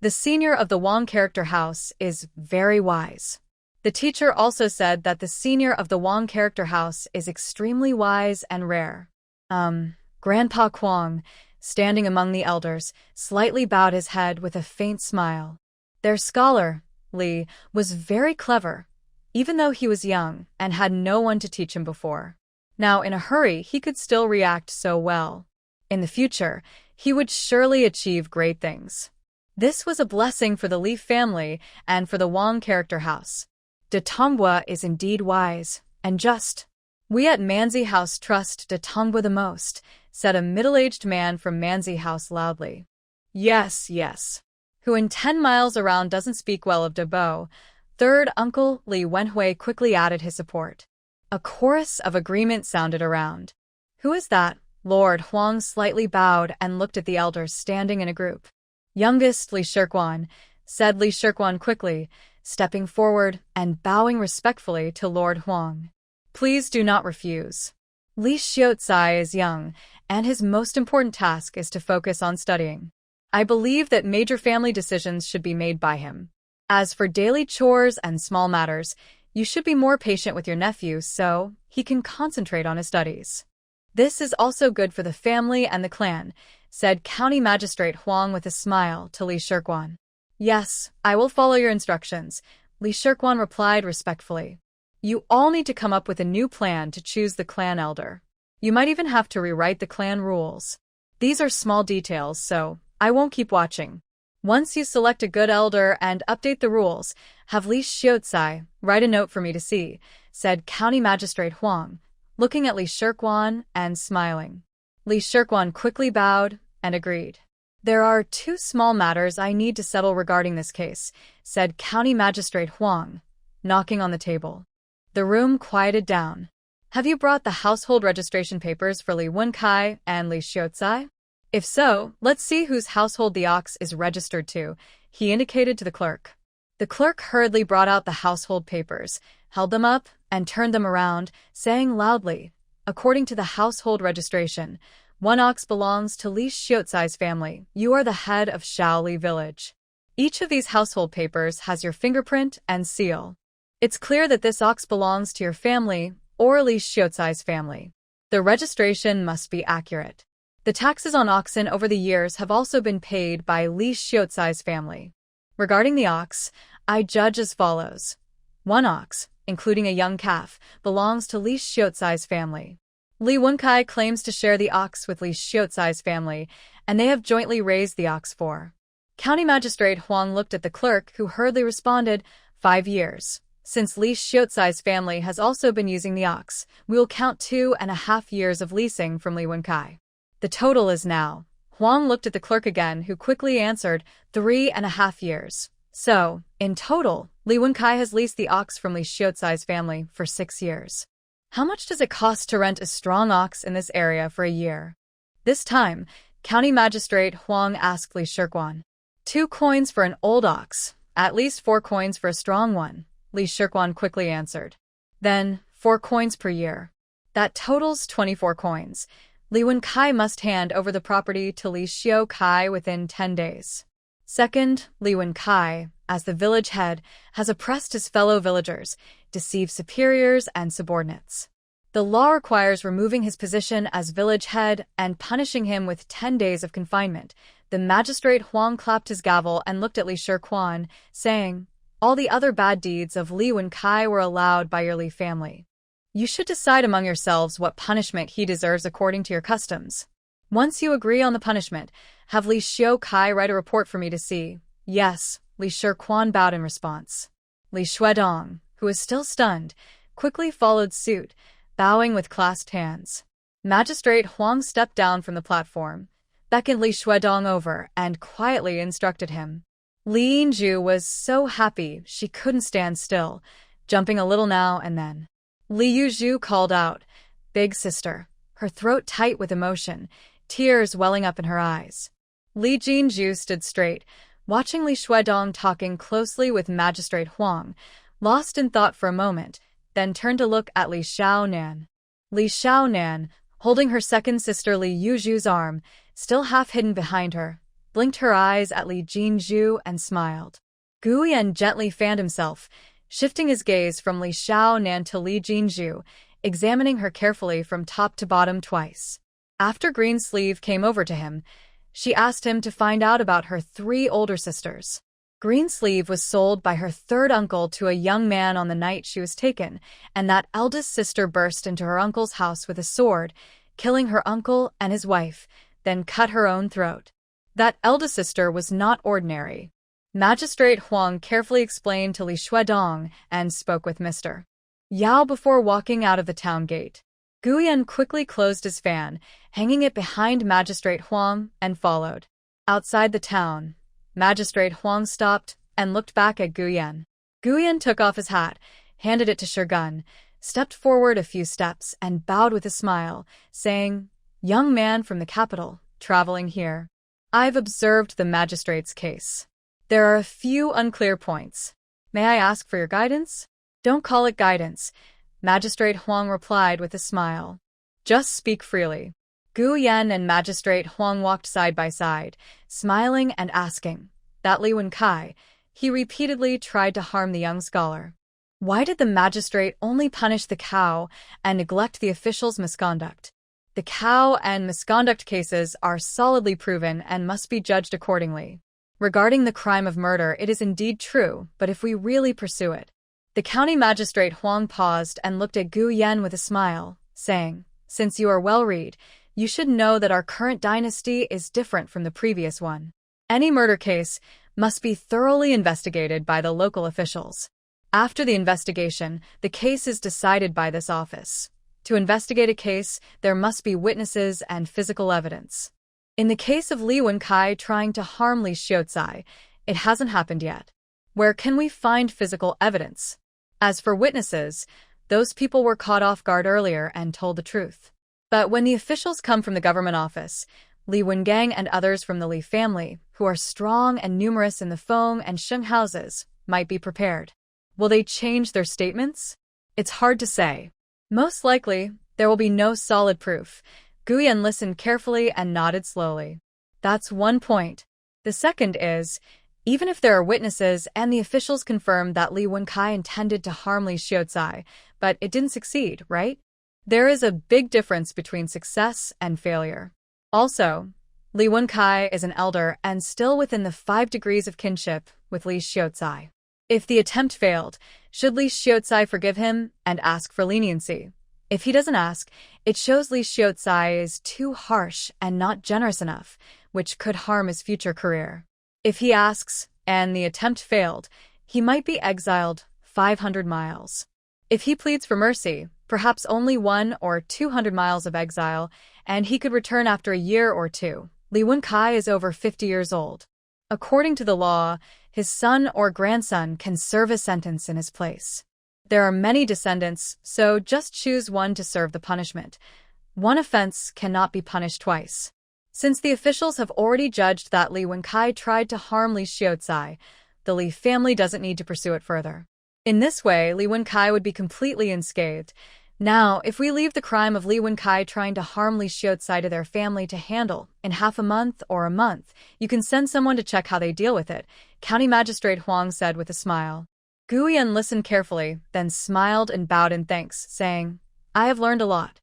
The senior of the Wang character house is very wise. The teacher also said that the senior of the Wang character house is extremely wise and rare. Grandpa Kwang, standing among the elders, slightly bowed his head with a faint smile. Their scholar, Li, was very clever, even though he was young and had no one to teach him before. Now, in a hurry, he could still react so well. In the future, he would surely achieve great things. This was a blessing for the Li family and for the Wang character house. De Tongwa is indeed wise and just. We at Manzi House trust De Tongwa the most, said a middle-aged man from Manzi House loudly. Yes. Who in 10 miles around doesn't speak well of De Bo. Third uncle Li Wenhui quickly added his support. A chorus of agreement sounded around. Who is that? Lord Huang slightly bowed and looked at the elders standing in a group. Youngest Li Shirkwan, said Li Shirkwan quickly, stepping forward and bowing respectfully to Lord Huang. Please do not refuse. Li Xiaozai is young, and his most important task is to focus on studying. I believe that major family decisions should be made by him. As for daily chores and small matters, you should be more patient with your nephew so he can concentrate on his studies. This is also good for the family and the clan, said County Magistrate Huang with a smile to Li Shirkwan. Yes, I will follow your instructions, Li Shirkwan replied respectfully. You all need to come up with a new plan to choose the clan elder. You might even have to rewrite the clan rules. These are small details, so I won't keep watching. Once you select a good elder and update the rules, have Li Xiaozai write a note for me to see, said County Magistrate Huang, looking at Li Shirkwan and smiling. Li Shirkwan quickly bowed and agreed. There are 2 small matters I need to settle regarding this case, said County Magistrate Huang, knocking on the table. The room quieted down. Have you brought the household registration papers for Li Wenkai and Li Xiaozai? If so, let's see whose household the ox is registered to, he indicated to the clerk. The clerk hurriedly brought out the household papers, held them up, and turned them around, saying loudly, according to the household registration, 1 ox belongs to Li Xiaozai's family. You are the head of Shaoli village. Each of these household papers has your fingerprint and seal. It's clear that this ox belongs to your family or Li Xiaozai's family. The registration must be accurate. The taxes on oxen over the years have also been paid by Li Xiaozai's family. Regarding the ox, I judge as follows. 1 ox, including a young calf, belongs to Li Xiaozai's family. Li Wenkai claims to share the ox with Li Xiaozai's family, and they have jointly raised the ox for. County Magistrate Huang looked at the clerk, who hurriedly responded, 5 years. Since Li Xiaozai's family has also been using the ox, we will count 2.5 years of leasing from Li Wenkai. The total is now. Huang looked at the clerk again, who quickly answered, 3.5 years. So, in total, Li Wenkai has leased the ox from Li Xiaozai's family for 6 years. How much does it cost to rent a strong ox in this area for a year? This time, County Magistrate Huang asked Li Shirquan. 2 coins for an old ox, at least 4 coins for a strong one, Li Shirquan quickly answered. Then, 4 coins per year. That totals 24 coins. Li Wenkai must hand over the property to Li Xiaokai within 10 days. Second, Li Wenkai, as the village head, has oppressed his fellow villagers, deceived superiors and subordinates. The law requires removing his position as village head and punishing him with 10 days of confinement. The magistrate Huang clapped his gavel and looked at Li Shirquan, saying, all the other bad deeds of Li Wenkai were allowed by your Li family. You should decide among yourselves what punishment he deserves according to your customs. Once you agree on the punishment, have Li Xiaokai write a report for me to see. Yes, Li Shirquan bowed in response. Li Shuedong, who was still stunned, quickly followed suit, bowing with clasped hands. Magistrate Huang stepped down from the platform, beckoned Li Shuedong over, and quietly instructed him. Li Yinju was so happy she couldn't stand still, jumping a little now and then. Li Yuzhu called out, Big sister, her throat tight with emotion, tears welling up in her eyes. Li Jinju stood straight, watching Li Shuedong talking closely with Magistrate Huang, lost in thought for a moment, then turned to look at Li Xiaonan. Li Xiaonan, holding her second sister Li Yuzhu's arm, still half hidden behind her, blinked her eyes at Li Jinju and smiled. Gu Yan gently fanned himself, shifting his gaze from Li Xiaonan to Li Jinju, examining her carefully from top to bottom twice. After Greensleeve came over to him, she asked him to find out about her 3 older sisters. Greensleeve was sold by her 3rd uncle to a young man on the night she was taken, and that eldest sister burst into her uncle's house with a sword, killing her uncle and his wife, then cut her own throat. That eldest sister was not ordinary. Magistrate Huang carefully explained to Li Shuedong and spoke with Mr. Yao before walking out of the town gate. Guyan quickly closed his fan, hanging it behind Magistrate Huang, and followed. Outside the town, Magistrate Huang stopped and looked back at Guyan. Guyan took off his hat, handed it to Shirgun, stepped forward a few steps and bowed with a smile, saying, Young man from the capital, traveling here. I've observed the magistrate's case. There are a few unclear points. May I ask for your guidance? Don't call it guidance, Magistrate Huang replied with a smile. Just speak freely. Gu Yan and Magistrate Huang walked side by side, smiling and asking. That Li Wenkai, he repeatedly tried to harm the young scholar. Why did the magistrate only punish the cow and neglect the official's misconduct? The cow and misconduct cases are solidly proven and must be judged accordingly. Regarding the crime of murder, it is indeed true, but if we really pursue it. The county magistrate Huang paused and looked at Gu Yan with a smile, saying, Since you are well-read, you should know that our current dynasty is different from the previous one. Any murder case must be thoroughly investigated by the local officials. After the investigation, the case is decided by this office. To investigate a case, there must be witnesses and physical evidence. In the case of Li Wenkai trying to harm Li Xiaozai, it hasn't happened yet. Where can we find physical evidence? As for witnesses, those people were caught off guard earlier and told the truth. But when the officials come from the government office, Li Wengang and others from the Li family, who are strong and numerous in the Feng and Sheng houses, might be prepared. Will they change their statements? It's hard to say. Most likely, there will be no solid proof. Guyan listened carefully and nodded slowly. That's one point. The second is, even if there are witnesses and the officials confirm that Li Wenkai intended to harm Li Xiaozai, but it didn't succeed, right? There is a big difference between success and failure. Also, Li Wenkai is an elder and still within the 5 degrees of kinship with Li Xiaozai. If the attempt failed, should Li Xiaocai forgive him and ask for leniency? If he doesn't ask, it shows Li Xiaocai is too harsh and not generous enough, which could harm his future career. If he asks, and the attempt failed, he might be exiled 500 miles. If he pleads for mercy, perhaps only 100 or 200 miles of exile, and he could return after a year or two. Li Wenkai is over 50 years old. According to the law, his son or grandson can serve a sentence in his place. There are many descendants, so just choose one to serve the punishment. One offense cannot be punished twice. Since the officials have already judged that Li Wenkai tried to harm Li Xiaocai, the Li family doesn't need to pursue it further. In this way, Li Wenkai would be completely unscathed. Now, if we leave the crime of Li Wenkai trying to harm Li Xiaocai to their family to handle in half a month or a month, you can send someone to check how they deal with it, County Magistrate Huang said with a smile. Guyan listened carefully, then smiled and bowed in thanks, saying, I have learned a lot.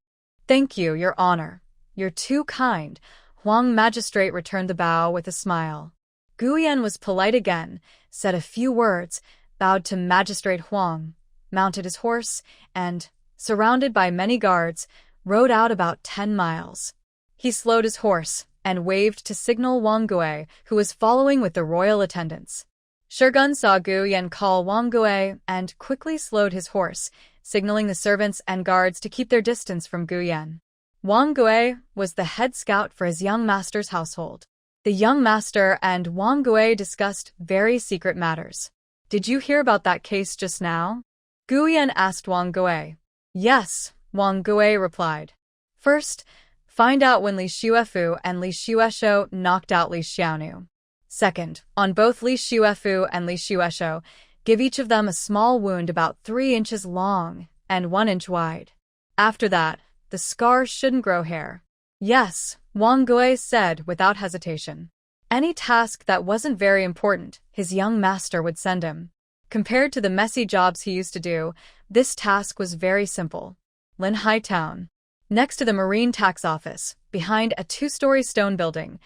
Thank you, Your Honor. You're too kind. Huang Magistrate returned the bow with a smile. Guyan was polite again, said a few words, bowed to Magistrate Huang, mounted his horse, and, surrounded by many guards, rode out about 10 miles. He slowed his horse and waved to signal Wang Gui, who was following with the royal attendants. Shirgun saw Gu Yan call Wang Gui and quickly slowed his horse, signaling the servants and guards to keep their distance from Gu Yan. Wang Gui was the head scout for his young master's household. The young master and Wang Gui discussed very secret matters. Did you hear about that case just now? Gu Yan asked Wang Gui. Yes, Wang Gui replied. First, find out when Li Xuefu and Li Xueshou knocked out Li Xiaonu. Second, on both Li Xuefu and Li Xueshou, give each of them a small wound about 3 inches long and 1 inch wide. After that, the scars shouldn't grow hair. Yes, Wang Gui said without hesitation. Any task that wasn't very important, his young master would send him. Compared to the messy jobs he used to do, this task was very simple. Linhai Town. Next to the Marine Tax Office, behind a 2-story stone building,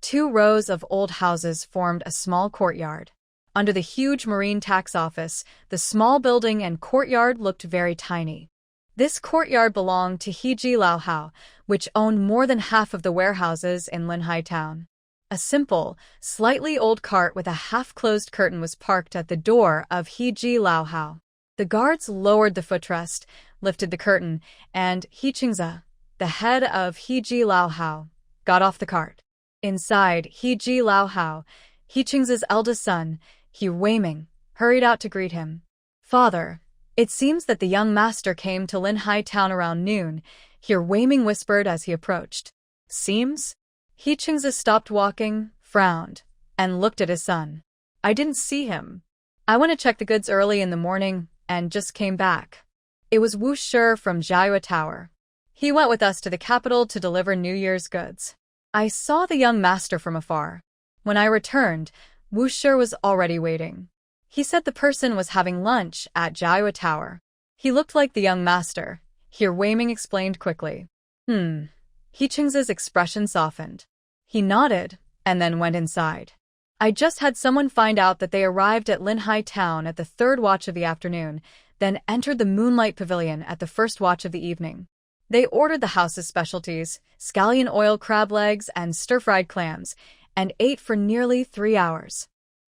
2 rows of old houses formed a small courtyard. Under the huge Marine Tax Office, the small building and courtyard looked very tiny. This courtyard belonged to Heiji Laohao, which owned more than half of the warehouses in Linhai Town. A simple, slightly old cart with a half-closed curtain was parked at the door of Heiji Laohao. The guards lowered the footrest, lifted the curtain, and He Qingze, the head of Heiji Laohao, got off the cart. Inside Heiji Laohao, He Qingze's eldest son, He Weiming, hurried out to greet him. Father, it seems that the young master came to Linhai Town around noon, He Weiming whispered as he approached. Seems? He Qingze stopped walking, frowned, and looked at his son. I didn't see him. I went to check the goods early in the morning and just came back. It was Wu Shi from Jiayue Tower. He went with us to the capital to deliver New Year's goods. I saw the young master from afar. When I returned, Wu Shi was already waiting. He said the person was having lunch at Jiayue Tower. He looked like the young master, He Weiming explained quickly. He Qingze's expression softened. He nodded, and then went inside. I just had someone find out that they arrived at Linhai Town at the 3rd watch of the afternoon, then entered the Moonlight Pavilion at the 1st watch of the evening. They ordered the house's specialties, scallion oil crab legs and stir-fried clams, and ate for nearly 3 hours.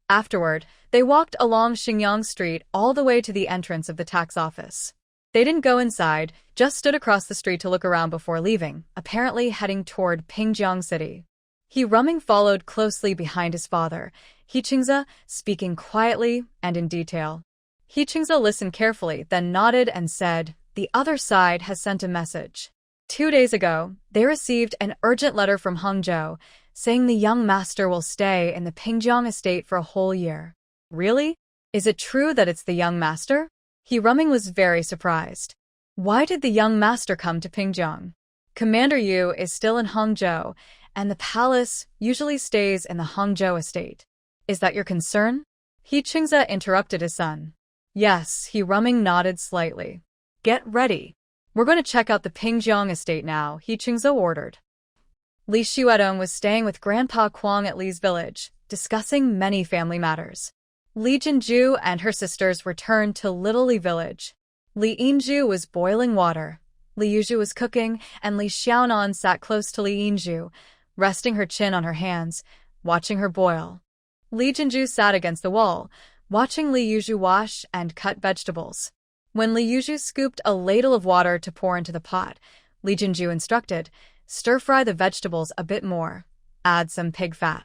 Afterward, they walked along Xingyang Street all the way to the entrance of the tax office. They didn't go inside, just stood across the street to look around before leaving, apparently heading toward Pingjiang City. He Rumming followed closely behind his father, He Qingze, speaking quietly and in detail. He Qingze listened carefully, then nodded and said, The other side has sent a message. 2 days ago, they received an urgent letter from Hangzhou, saying the young master will stay in the Pingjiang estate for a whole year. Really? Is it true that it's the young master? He Rumming was very surprised. Why did the young master come to Pingjiang? Commander Yu is still in Hangzhou, and the palace usually stays in the Hangzhou estate. Is that your concern? He Qingze interrupted his son. Yes, He Rumming nodded slightly. Get ready. We're going to check out the Pingjiang estate now, He Qingze ordered. Li Xuedong was staying with Grandpa Kuang at Li's village, discussing many family matters. Li Jinju and her sisters returned to Little Li village. Li Yinju was boiling water. Li Yuzhu was cooking, and Li Xiaonan sat close to Li Yinju, resting her chin on her hands, watching her boil. Li Jinju sat against the wall, watching Li Yuzhu wash and cut vegetables. When Li Yuzhu scooped a ladle of water to pour into the pot, Li Jinju instructed, "Stir-fry the vegetables a bit more. Add some pig fat."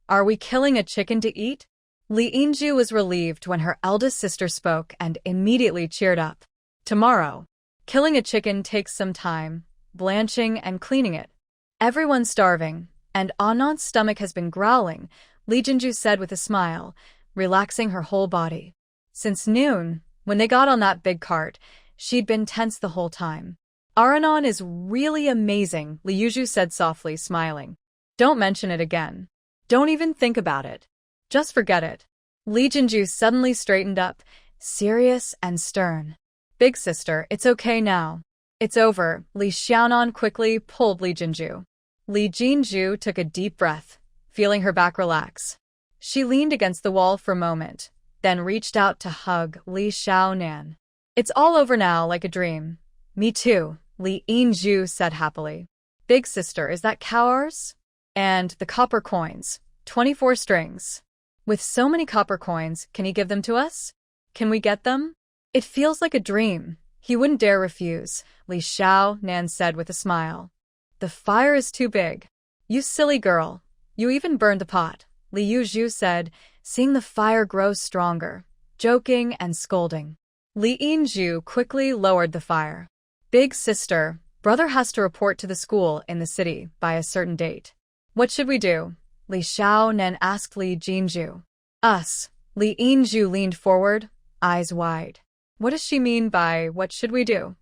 "Are we killing a chicken to eat?" Li Yinju was relieved when her eldest sister spoke and immediately cheered up. "Tomorrow. Killing a chicken takes some time, blanching and cleaning it. Everyone's starving, and Anand's stomach has been growling," Li Jinju said with a smile, relaxing her whole body. Since noon, when they got on that big cart, she'd been tense the whole time. "Aranon is really amazing," Li Yuzhu said softly, smiling. "Don't mention it again. Don't even think about it. Just forget it." Li Jinju suddenly straightened up, serious and stern. "Big sister, it's okay now. It's over." Li Xiaonan quickly pulled Li Jinju. Li Jinju took a deep breath, feeling her back relax. She leaned against the wall for a moment, then reached out to hug Li Xiaonan. "It's all over now, like a dream." "Me too," Li Yinju said happily. "Big sister, is that cow ours?" "And the copper coins, 24 strings. With so many copper coins, can he give them to us? Can we get them?" "It feels like a dream. He wouldn't dare refuse," Li Xiaonan said with a smile. "The fire is too big." "You silly girl. You even burned the pot," Li Yuzhu said, seeing the fire grow stronger, joking and scolding. Li Yinju quickly lowered the fire. "Big sister, brother has to report to the school in the city by a certain date. What should we do?" Li Xiaonan asked Li Jinju. "Us." Li Yinju leaned forward, eyes wide. What does she mean by what should we do?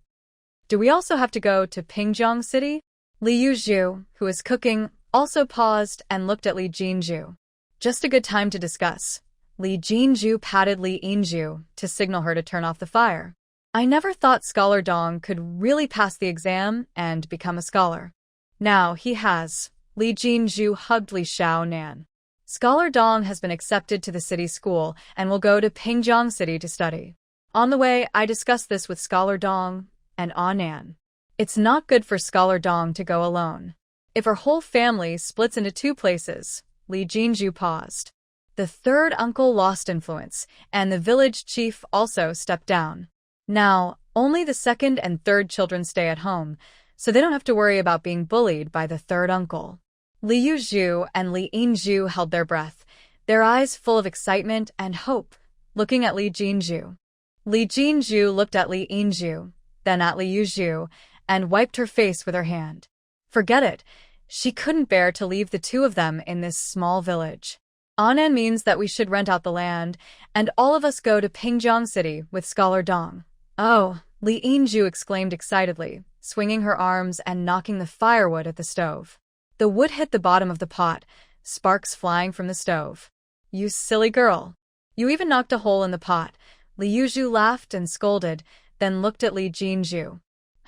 Do we also have to go to Pingjiang City? Li Yuzhu, who was cooking, also paused and looked at Li Jinju. "Just a good time to discuss." Li Jinju patted Li Yinju to signal her to turn off the fire. "I never thought Scholar Dong could really pass the exam and become a scholar. Now he has." Li Jinju hugged Li Xiaonan. "Scholar Dong has been accepted to the city school and will go to Pingjiang City to study. On the way, I discussed this with Scholar Dong and Anan. It's not good for Scholar Dong to go alone. If her whole family splits into two places." Li Jinju paused. The third uncle lost influence, and the village chief also stepped down. Now, only the second and third children stay at home, so they don't have to worry about being bullied by the third uncle. Li Yuzhu and Li Yinju held their breath, their eyes full of excitement and hope, looking at Li Jinju. Li Jinju looked at Li Yinju, then at Li Yuzhu, and wiped her face with her hand. Forget it. She couldn't bear to leave the two of them in this small village. "Anan means that we should rent out the land, and all of us go to Pingjiang City with Scholar Dong." "Oh," Li Yinju exclaimed excitedly, swinging her arms and knocking the firewood at the stove. The wood hit the bottom of the pot, sparks flying from the stove. "You silly girl. You even knocked a hole in the pot." Li Yuzhu laughed and scolded, then looked at Li Jinju.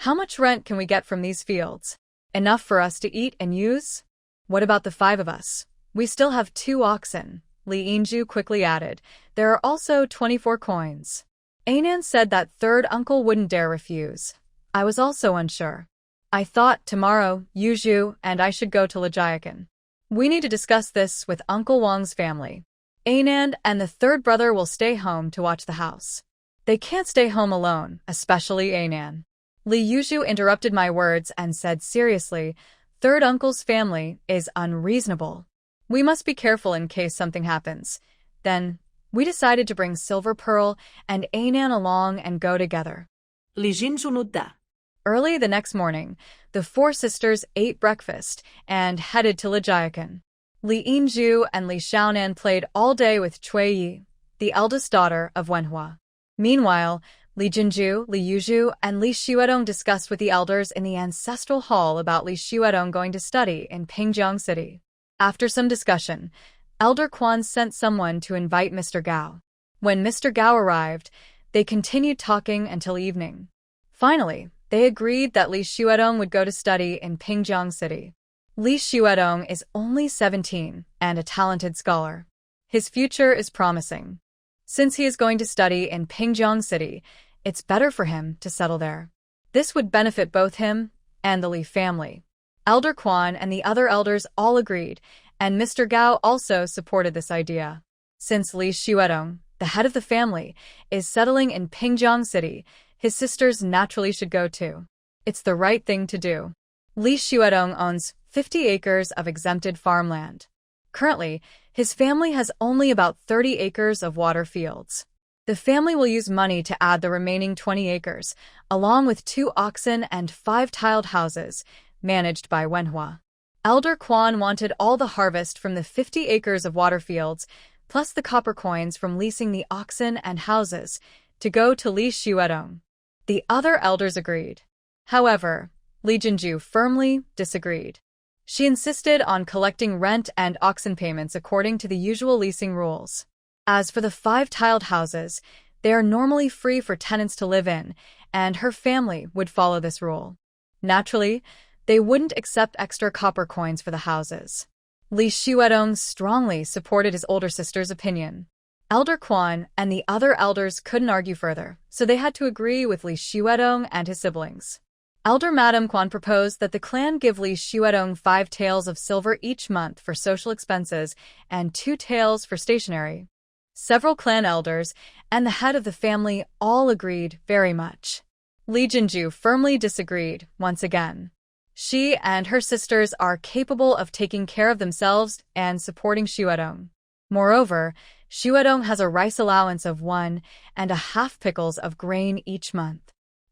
"How much rent can we get from these fields? Enough for us to eat and use? What about the 5 of us? We still have 2 oxen." Li Yinju quickly added, "There are also 24 coins." Anan said that third uncle wouldn't dare refuse. I was also unsure. "I thought tomorrow, Yuzhu and I should go to Lijiakan. We need to discuss this with Uncle Wang's family. Anan and the third brother will stay home to watch the house. They can't stay home alone, especially Anan." Li Yuzhu interrupted my words and said seriously, "Third uncle's family is unreasonable. We must be careful in case something happens." Then, we decided to bring Silver Pearl and Anan along and go together. Li Jinju nudda. Early the next morning, the 4 sisters ate breakfast and headed to Lijiakan. Li Yinju and Li Xiaonan played all day with Cui Yi, the eldest daughter of Manhwa. Meanwhile, Li Jinju, Li Yuzhu, and Li Xuedong discussed with the elders in the ancestral hall about Li Xuedong going to study in Pingjiang City. After some discussion, Elder Quan sent someone to invite Mr. Gao. When Mr. Gao arrived, they continued talking until evening. Finally, they agreed that Li Xuedong would go to study in Pingjiang City. Li Xuedong is only 17 and a talented scholar. His future is promising. Since he is going to study in Pingjiang City, it's better for him to settle there. This would benefit both him and the Li family. Elder Quan and the other elders all agreed, and Mr. Gao also supported this idea. Since Li Xuedong, the head of the family, is settling in Pingjiang City, his sisters naturally should go too. It's the right thing to do. Li Xuedong owns 50 acres of exempted farmland. Currently, his family has only about 30 acres of water fields. The family will use money to add the remaining 20 acres, along with 2 oxen and 5 tiled houses, managed by Manhwa. Elder Quan wanted all the harvest from the 50 acres of water fields, plus the copper coins from leasing the oxen and houses, to go to Li Xuedong. The other elders agreed. However, Li Jinju firmly disagreed. She insisted on collecting rent and oxen payments according to the usual leasing rules. As for the 5 tiled houses, they are normally free for tenants to live in, and her family would follow this rule. Naturally, they wouldn't accept extra copper coins for the houses. Li Xuedong strongly supported his older sister's opinion. Elder Quan and the other elders couldn't argue further, so they had to agree with Li Xuedong and his siblings. Elder Madam Quan proposed that the clan give Li Xuedong 5 taels of silver each month for social expenses and 2 taels for stationery. Several clan elders and the head of the family all agreed very much. Li Jinju firmly disagreed once again. She and her sisters are capable of taking care of themselves and supporting Xuedong. Moreover, Xuedong has a rice allowance of 1.5 pickles of grain each month.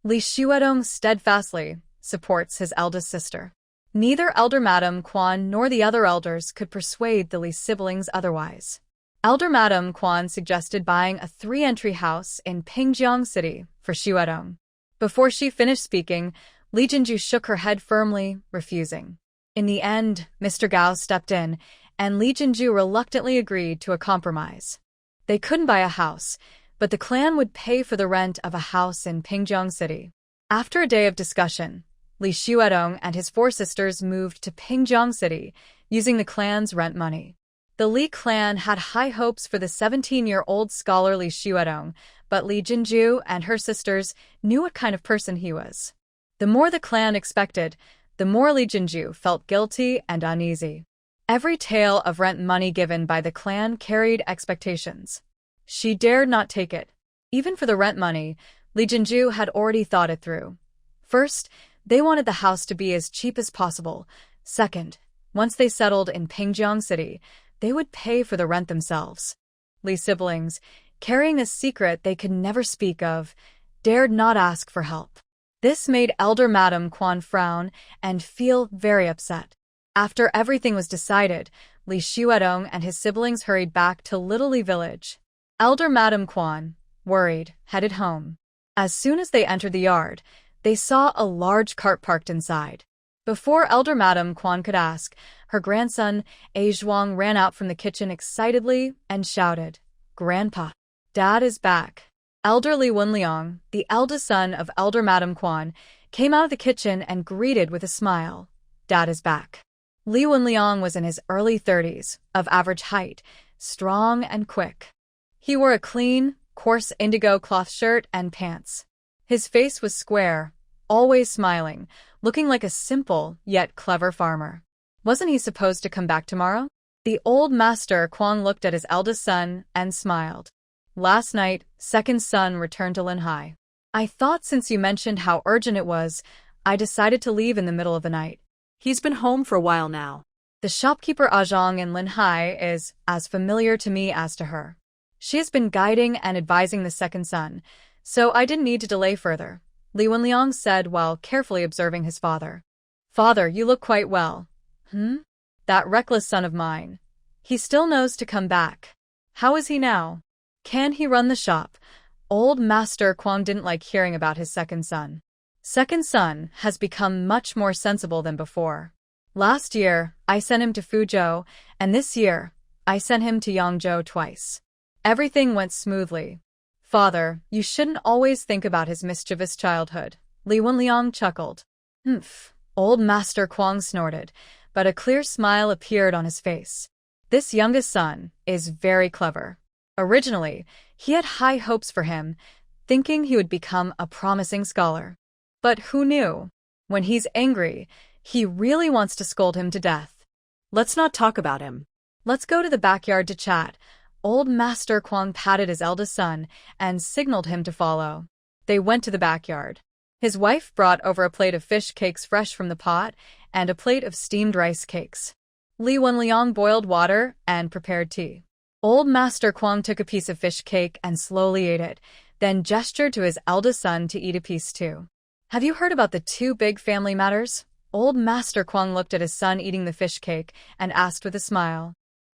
Li Xuedong steadfastly supports his eldest sister. Neither Elder Madam Quan nor the other elders could persuade the Li siblings otherwise. Elder Madam Quan suggested buying a 3-entry house in Pingjiang City for Xuedong. Before she finished speaking, Li Jinju shook her head firmly, refusing. In the end, Mr. Gao stepped in, and Li Jinju reluctantly agreed to a compromise. They couldn't buy a house, but the clan would pay for the rent of a house in Pingjiang City. After a day of discussion, Li Xuedong and his 4 sisters moved to Pingjiang City, using the clan's rent money. The Li clan had high hopes for the 17-year-old scholar Li Xuedong, but Li Jinju and her sisters knew what kind of person he was. The more the clan expected, the more Li Jinju felt guilty and uneasy. Every tael of rent money given by the clan carried expectations. She dared not take it. Even for the rent money, Li Jinju had already thought it through. First, they wanted the house to be as cheap as possible. Second, once they settled in Pingjiang City, they would pay for the rent themselves. Li siblings, carrying a secret they could never speak of, dared not ask for help. This made Elder Madam Quan frown and feel very upset. After everything was decided, Li Xuedong and his siblings hurried back to Little Li village. Elder Madam Quan, worried, headed home. As soon as they entered the yard, they saw a large cart parked inside. Before Elder Madam Quan could ask, her grandson, A Zhuang, ran out from the kitchen excitedly and shouted, "Grandpa, Dad is back." Elder Li Wenliang, the eldest son of Elder Madam Quan, came out of the kitchen and greeted with a smile, "Dad is back." Li Wenliang was in his early 30s, of average height, strong and quick. He wore a clean, coarse indigo cloth shirt and pants. His face was square, always smiling, looking like a simple yet clever farmer. Wasn't he supposed to come back tomorrow? The old master Kwang looked at his eldest son and smiled. Last night, second son returned to Linhai. I thought since you mentioned how urgent it was, I decided to leave in the middle of the night. He's been home for a while now. The shopkeeper Ajong in Linhai is as familiar to me as to her. She has been guiding and advising the second son, so I didn't need to delay further, Li Wenliang said while carefully observing his father. Father, you look quite well. That reckless son of mine. He still knows to come back. How is he now? Can he run the shop? Old Master Kwang didn't like hearing about his second son. Second son has become much more sensible than before. Last year, I sent him to Fuzhou, and this year, I sent him to Yangzhou twice. Everything went smoothly. Father, you shouldn't always think about his mischievous childhood. Li Wenliang chuckled. Old Master Kwang snorted, but a clear smile appeared on his face. This youngest son is very clever. Originally, he had high hopes for him, thinking he would become a promising scholar. But who knew? When he's angry, he really wants to scold him to death. Let's not talk about him. Let's go to the backyard to chat. Old Master Kwong patted his eldest son and signaled him to follow. They went to the backyard. His wife brought over a plate of fish cakes fresh from the pot and a plate of steamed rice cakes. Li Wenliang boiled water and prepared tea. Old Master Kwong took a piece of fish cake and slowly ate it, then gestured to his eldest son to eat a piece too. Have you heard about the two big family matters? Old Master Kwong looked at his son eating the fish cake and asked with a smile.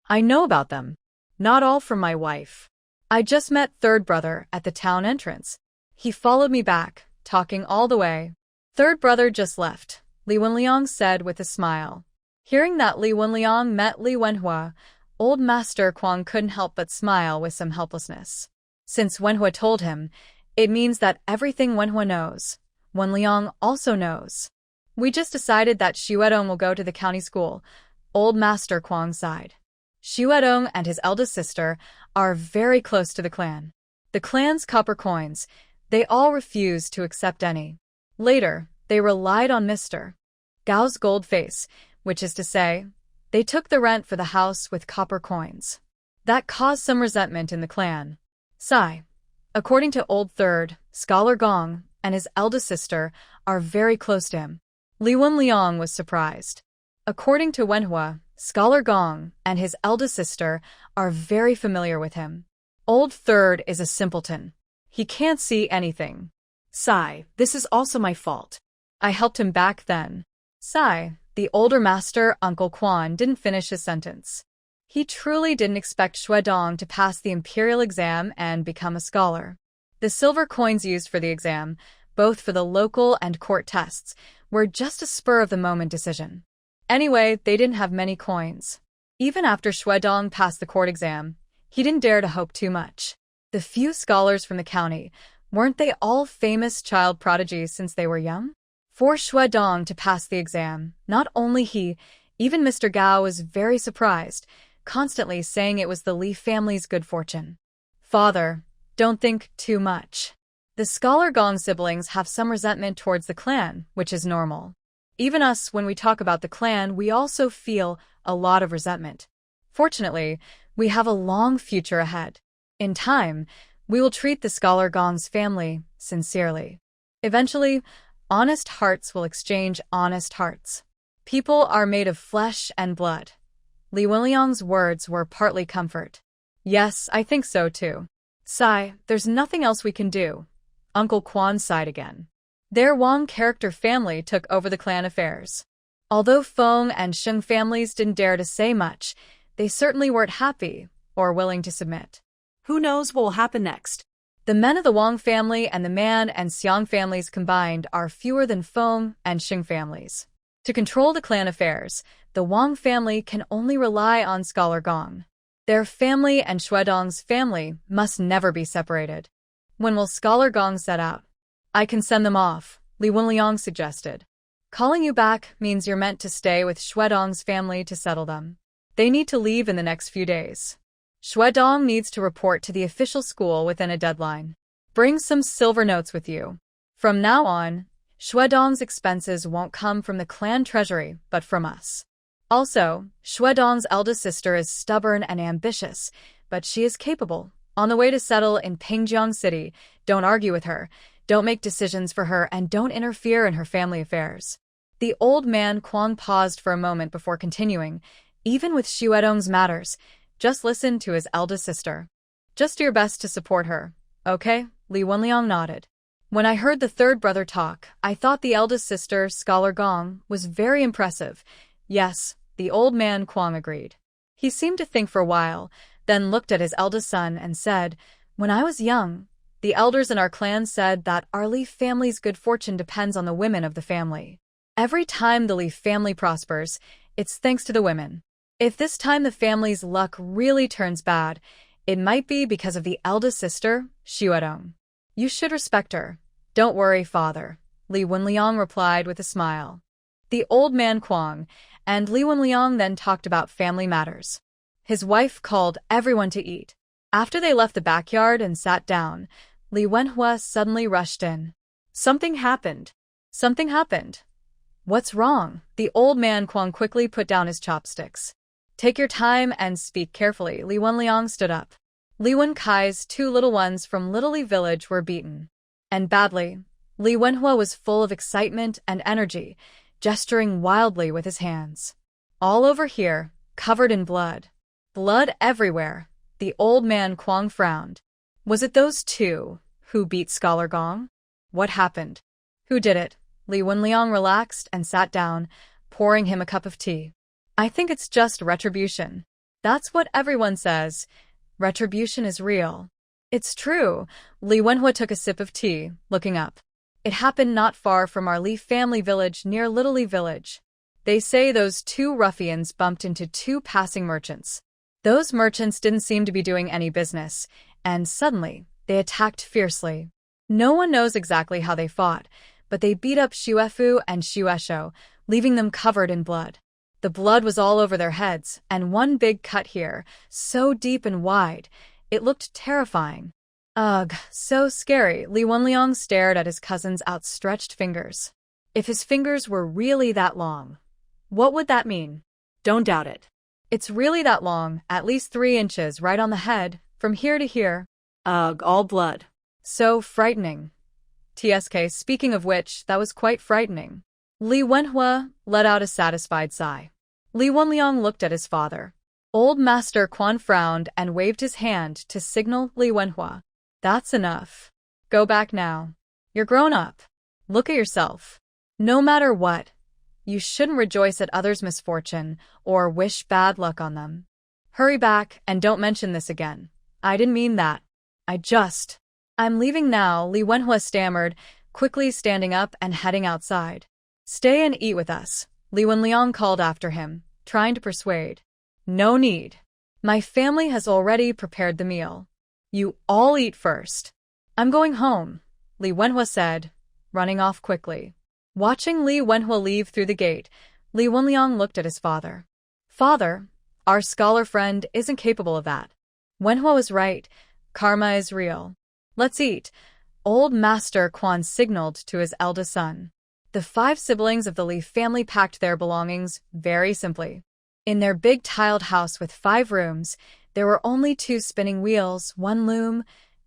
I know about them. Not all from my wife. I just met third brother at the town entrance. He followed me back, talking all the way. Third brother just left, Li Wenliang said with a smile. Hearing that Li Wenliang met Li Wenhua, Old Master Kwong couldn't help but smile with some helplessness. Since Wenhua told him, it means that everything Wenhua knows, Wenliang also knows. We just decided that Xuedong will go to the county school, Old Master Kwong sighed. Xuedong and his eldest sister are very close to the clan. The clan's copper coins, they all refused to accept any. Later, they relied on Mr. Gao's gold face, which is to say, they took the rent for the house with copper coins. That caused some resentment in the clan. Sai, according to Old Third, Scholar Gong and his eldest sister are very close to him. Li Wenliang was surprised. According to Wenhua, Scholar Gong and his eldest sister are very familiar with him. Old Third is a simpleton. He can't see anything. Sai, this is also my fault. I helped him back then. Sai, the older master, Uncle Quan, didn't finish his sentence. He truly didn't expect Xuedong to pass the imperial exam and become a scholar. The silver coins used for the exam, both for the local and court tests, were just a spur-of-the-moment decision. Anyway, they didn't have many coins. Even after Xuedong passed the court exam, he didn't dare to hope too much. The few scholars from the county, weren't they all famous child prodigies since they were young? For Xuedong to pass the exam, not only he, even Mr. Gao was very surprised, constantly saying it was the Li family's good fortune. Father, don't think too much. The Scholar Gong siblings have some resentment towards the clan, which is normal. Even us, when we talk about the clan, we also feel a lot of resentment. Fortunately, we have a long future ahead. In time, we will treat the Scholar Gong's family sincerely. Eventually, honest hearts will exchange honest hearts. People are made of flesh and blood. Li Wenliang's words were partly comfort. Yes, I think so too. Sai, there's nothing else we can do. Uncle Quan sighed again. Their Wang character family took over the clan affairs. Although Feng and Sheng families didn't dare to say much, they certainly weren't happy or willing to submit. Who knows what will happen next? The men of the Wang family and the Man and Xiang families combined are fewer than Feng and Sheng families. To control the clan affairs, the Wang family can only rely on Scholar Gong. Their family and Xuedong's family must never be separated. When will Scholar Gong set out? I can send them off, Li Wenliang suggested. Calling you back means you're meant to stay with Xuedong's family to settle them. They need to leave in the next few days. Xuedong needs to report to the official school within a deadline. Bring some silver notes with you. From now on, Xuedong's expenses won't come from the clan treasury, but from us. Also, Xuedong's eldest sister is stubborn and ambitious, but she is capable. On the way to settle in Pingjiang City, don't argue with her, don't make decisions for her, and don't interfere in her family affairs. The old man Kwong paused for a moment before continuing. Even with Xuedong's matters, just listen to his eldest sister. Just do your best to support her, okay? Li Wenliang nodded. When I heard the third brother talk, I thought the eldest sister, Scholar Gong, was very impressive. Yes, the old man Kwong agreed. He seemed to think for a while, then looked at his eldest son and said, When I was young, the elders in our clan said that our Li family's good fortune depends on the women of the family. Every time the Li family prospers, it's thanks to the women. If this time the family's luck really turns bad, it might be because of the eldest sister, Xuedong. You should respect her. Don't worry, father, Li Wenliang replied with a smile. The old man Kwong and Li Wenliang then talked about family matters. His wife called everyone to eat. After they left the backyard and sat down, Li Wenhua suddenly rushed in. Something happened. Something happened. What's wrong? The old man Kwang quickly put down his chopsticks. Take your time and speak carefully. Li Wenliang stood up. Li Wenkai's two little ones from Little Li village were beaten. And badly. Li Wenhua was full of excitement and energy, gesturing wildly with his hands. All over here, covered in blood. Blood everywhere. The old man Kwang frowned. Was it those two who beat Scholar Gong? What happened? Who did it? Li Wenliang relaxed and sat down, pouring him a cup of tea. I think it's just retribution. That's what everyone says. Retribution is real. It's true. Li Wenhua took a sip of tea, looking up. It happened not far from our Li family village near Little Li village. They say those two ruffians bumped into two passing merchants. Those merchants didn't seem to be doing any business, and suddenly, they attacked fiercely. No one knows exactly how they fought, but they beat up Xuefu and Xueshou, leaving them covered in blood. The blood was all over their heads, and one big cut here, so deep and wide, it looked terrifying. Ugh, so scary. Li Wenliang stared at his cousin's outstretched fingers. If his fingers were really that long, what would that mean? Don't doubt it. It's really that long, at least 3 inches right on the head, from here to here. Ugh, all blood. So frightening. TSK, speaking of which, that was quite frightening. Li Wenhua let out a satisfied sigh. Li Wenliang looked at his father. Old Master Quan frowned and waved his hand to signal Li Wenhua. That's enough. Go back now. You're grown up. Look at yourself. No matter what, you shouldn't rejoice at others' misfortune or wish bad luck on them. Hurry back and don't mention this again. I didn't mean that. I'm leaving now, Li Wenhua stammered, quickly standing up and heading outside. Stay and eat with us, Li Wenliang called after him, trying to persuade. No need. My family has already prepared the meal. You all eat first. I'm going home, Li Wenhua said, running off quickly. Watching Li Wenhua leave through the gate, Li Wenliang looked at his father. Father, our scholar friend isn't capable of that. Wenhua was right. Karma is real. Let's eat. Old Master Quan signaled to his eldest son. The 5 siblings of the Li family packed their belongings very simply. In their big tiled house with 5 rooms, there were only 2 spinning wheels, 1 loom,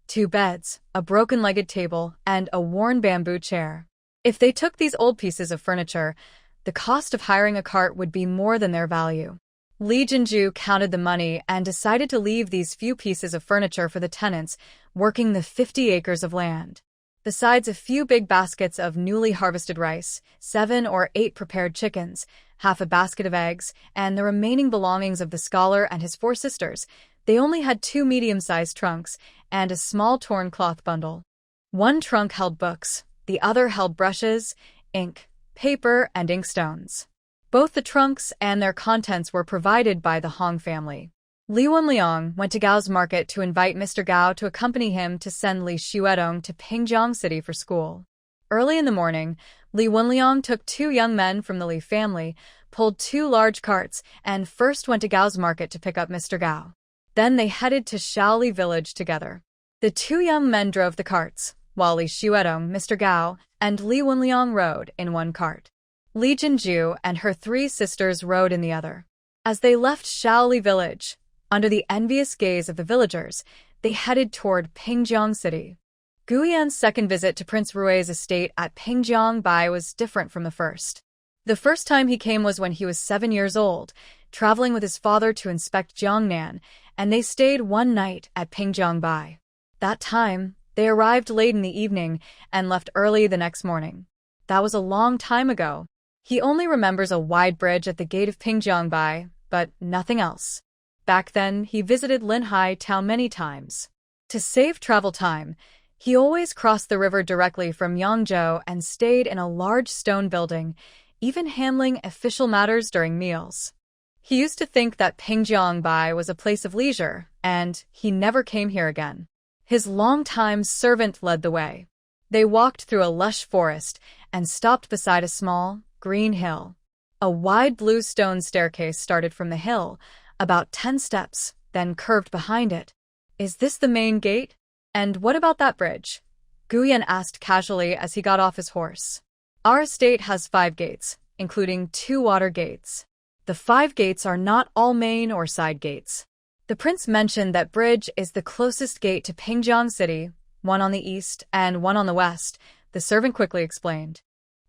2 beds, a broken-legged table, and a worn bamboo chair. If they took these old pieces of furniture, the cost of hiring a cart would be more than their value. Li Jinju counted the money and decided to leave these few pieces of furniture for the tenants working the 50 acres of land. Besides a few big baskets of newly harvested rice, 7 or 8 prepared chickens, half a basket of eggs, and the remaining belongings of the scholar and his 4 sisters, they only had 2 medium-sized trunks and a small torn cloth bundle. One trunk held books, the other held brushes, ink, paper, and inkstones. Both the trunks and their contents were provided by the Hong family. Li Wenliang went to Gao's market to invite Mr. Gao to accompany him to send Li Xuedong to Pingjiang City for school. Early in the morning, Li Wenliang took 2 young men from the Li family, pulled 2 large carts, and first went to Gao's market to pick up Mr. Gao. Then they headed to Shaoli village together. The 2 young men drove the carts, while Li Xuedong, Mr. Gao, and Li Wenliang rode in one cart. Li Jinju and her 3 sisters rode in the other. As they left Shaoli village, under the envious gaze of the villagers, they headed toward Pingjiang City. Guyan's second visit to Prince Rui's estate at Pingjiang Bai was different from the first. The first time he came was when he was 7 years old, traveling with his father to inspect Jiangnan, and they stayed one night at Pingjiang Bai. That time, they arrived late in the evening and left early the next morning. That was a long time ago. He only remembers a wide bridge at the gate of Pingjiang Bai, but nothing else. Back then, he visited Linhai town many times. To save travel time, he always crossed the river directly from Yangzhou and stayed in a large stone building, even handling official matters during meals. He used to think that Pingjiang Bai was a place of leisure, and he never came here again. His longtime servant led the way. They walked through a lush forest and stopped beside a small, green hill. A wide blue stone staircase started from the hill, about 10 steps, then curved behind it. Is this the main gate? And what about that bridge? Guyen asked casually as he got off his horse. Our estate has 5 gates, including 2 water gates. The 5 gates are not all main or side gates. The prince mentioned that bridge is the closest gate to Pingjiang City, one on the east and one on the west, the servant quickly explained.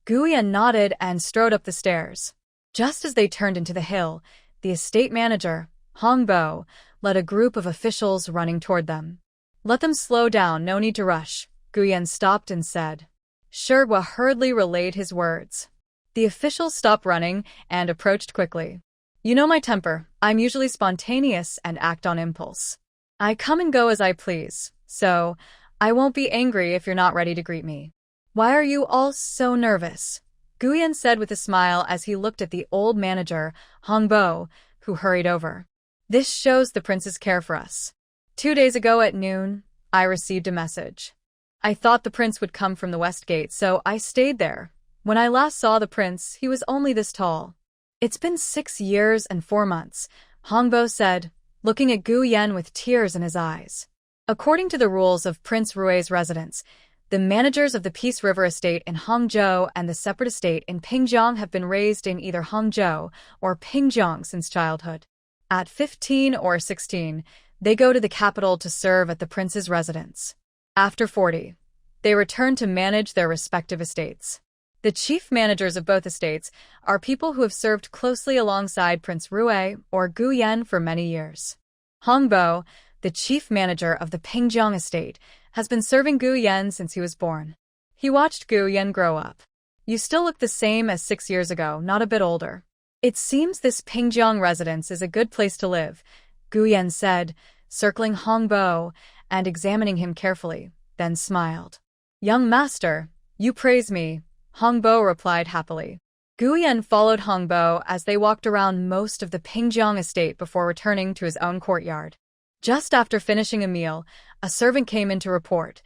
Guyen nodded and strode up the stairs. Just as they turned into the hill, the estate manager, Hong Bo, led a group of officials running toward them. Let them slow down, no need to rush, Guyen stopped and said. Shirgwa hurriedly relayed his words. The officials stopped running and approached quickly. You know my temper, I'm usually spontaneous and act on impulse. I come and go as I please, so I won't be angry if you're not ready to greet me. Why are you all so nervous? Guyen said with a smile as he looked at the old manager, Hong Bo, who hurried over. This shows the prince's care for us. 2 days ago at noon, I received a message. I thought the prince would come from the west gate, so I stayed there. When I last saw the prince, he was only this tall. It's been 6 years and 4 months, Hong Bo said, looking at Guyen with tears in his eyes. According to the rules of Prince Rui's residence, the managers of the Peace River Estate in Hangzhou and the separate estate in Pingjiang have been raised in either Hangzhou or Pingjiang since childhood. At 15 or 16, they go to the capital to serve at the prince's residence. After 40, they return to manage their respective estates. The chief managers of both estates are people who have served closely alongside Prince Rui or Guyen for many years. Hong Bo, the chief manager of the Pingjiang estate, has been serving Guyen since he was born. He watched Guyen grow up. You still look the same as 6 years ago, not a bit older. It seems this Pingjiang residence is a good place to live, Guyen said, circling Hong Bo and examining him carefully, then smiled. Young master, you praise me, Hong Bo replied happily. Guyen followed Hong Bo as they walked around most of the Pingjiang estate before returning to his own courtyard. Just after finishing a meal, a servant came in to report.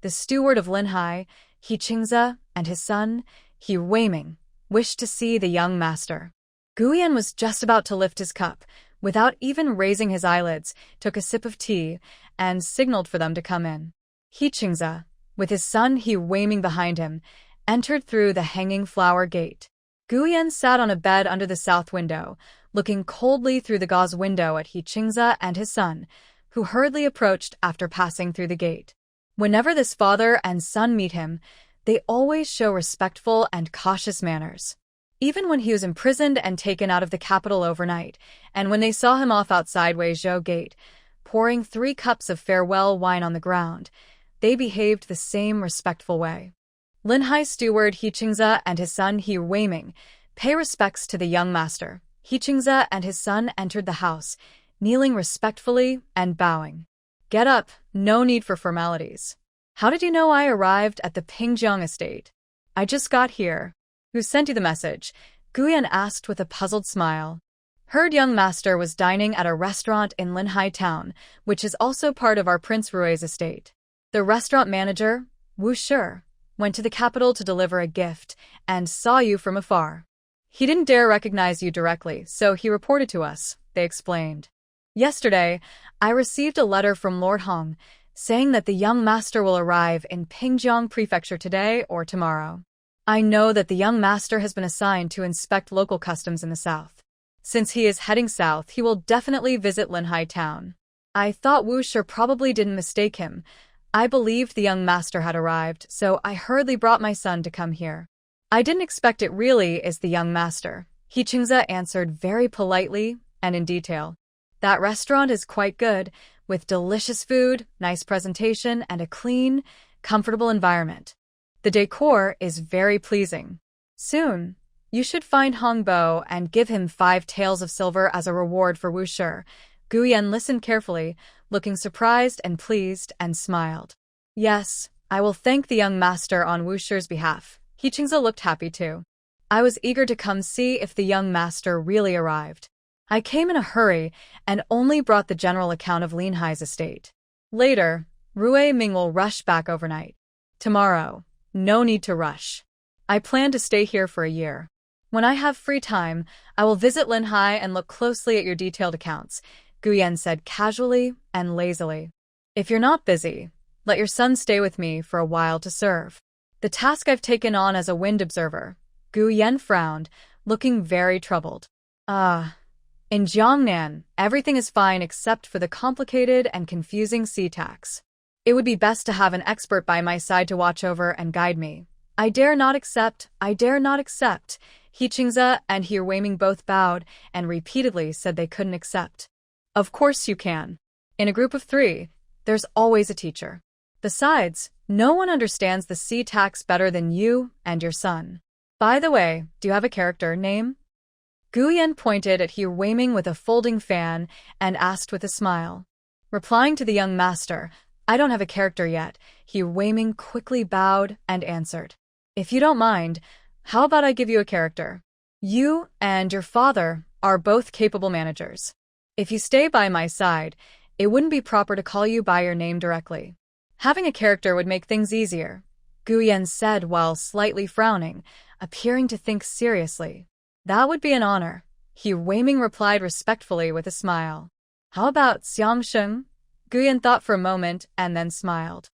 The steward of Linhai, He Qingze, and his son, He Weiming, wished to see the young master. Guyen was just about to lift his cup, without even raising his eyelids, took a sip of tea, and signaled for them to come in. He Qingze, with his son He Weiming behind him, entered through the hanging flower gate. Guyen sat on a bed under the south window, looking coldly through the gauze window at He Qingze and his son, who hurriedly approached after passing through the gate. Whenever this father and son meet him, they always show respectful and cautious manners. Even when he was imprisoned and taken out of the capital overnight, and when they saw him off outside Weizhou Gate, pouring 3 cups of farewell wine on the ground, they behaved the same respectful way. Linhai steward He Qingze and his son He Weiming pay respects to the young master. He Qingze and his son entered the house, kneeling respectfully and bowing. Get up, no need for formalities. How did you know I arrived at the Pingjiang estate? I just got here. Who sent you the message? Guyen asked with a puzzled smile. Heard young master was dining at a restaurant in Linhai town, which is also part of our Prince Rui's estate. The restaurant manager, Wu Shi, went to the capital to deliver a gift and saw you from afar. He didn't dare recognize you directly, so he reported to us, they explained. Yesterday, I received a letter from Lord Hong saying that the young master will arrive in Pingjiang Prefecture today or tomorrow. I know that the young master has been assigned to inspect local customs in the south. Since he is heading south, he will definitely visit Linhai town. I thought Wu Shi probably didn't mistake him. I believed the young master had arrived, so I hurriedly brought my son to come here. I didn't expect it really is the young master, He Qingze answered very politely and in detail. That restaurant is quite good, with delicious food, nice presentation, and a clean, comfortable environment. The decor is very pleasing. Soon, you should find Hong Bo and give him 5 taels of silver as a reward for Wu Shi. Guyen listened carefully, looking surprised and pleased, and smiled. Yes, I will thank the young master on Wu Shi's behalf. He Qingze looked happy too. I was eager to come see if the young master really arrived. I came in a hurry and only brought the general account of Linhai's estate. Later, Rui Ming will rush back overnight. Tomorrow, no need to rush. I plan to stay here for a year. When I have free time, I will visit Linhai and look closely at your detailed accounts, Guyen said casually and lazily. If you're not busy, let your son stay with me for a while to serve. The task I've taken on as a wind observer. Gu Yen frowned, looking very troubled. In Jiangnan, everything is fine except for the complicated and confusing sea tax. It would be best to have an expert by my side to watch over and guide me. I dare not accept. He Qingze and He Weiming both bowed and repeatedly said they couldn't accept. Of course you can. In a group of 3, there's always a teacher. Besides, no one understands the sea tax better than you and your son. By the way, do you have a character name? Gu Yen pointed at He Weiming with a folding fan and asked with a smile. Replying to the young master, I don't have a character yet, He Weiming quickly bowed and answered. If you don't mind, how about I give you a character? You and your father are both capable managers. If you stay by my side, it wouldn't be proper to call you by your name directly. Having a character would make things easier, Gu Yen said while slightly frowning, appearing to think seriously. That would be an honor, He Weiming replied respectfully with a smile. How about Xiangsheng? Gu Yen thought for a moment and then smiled.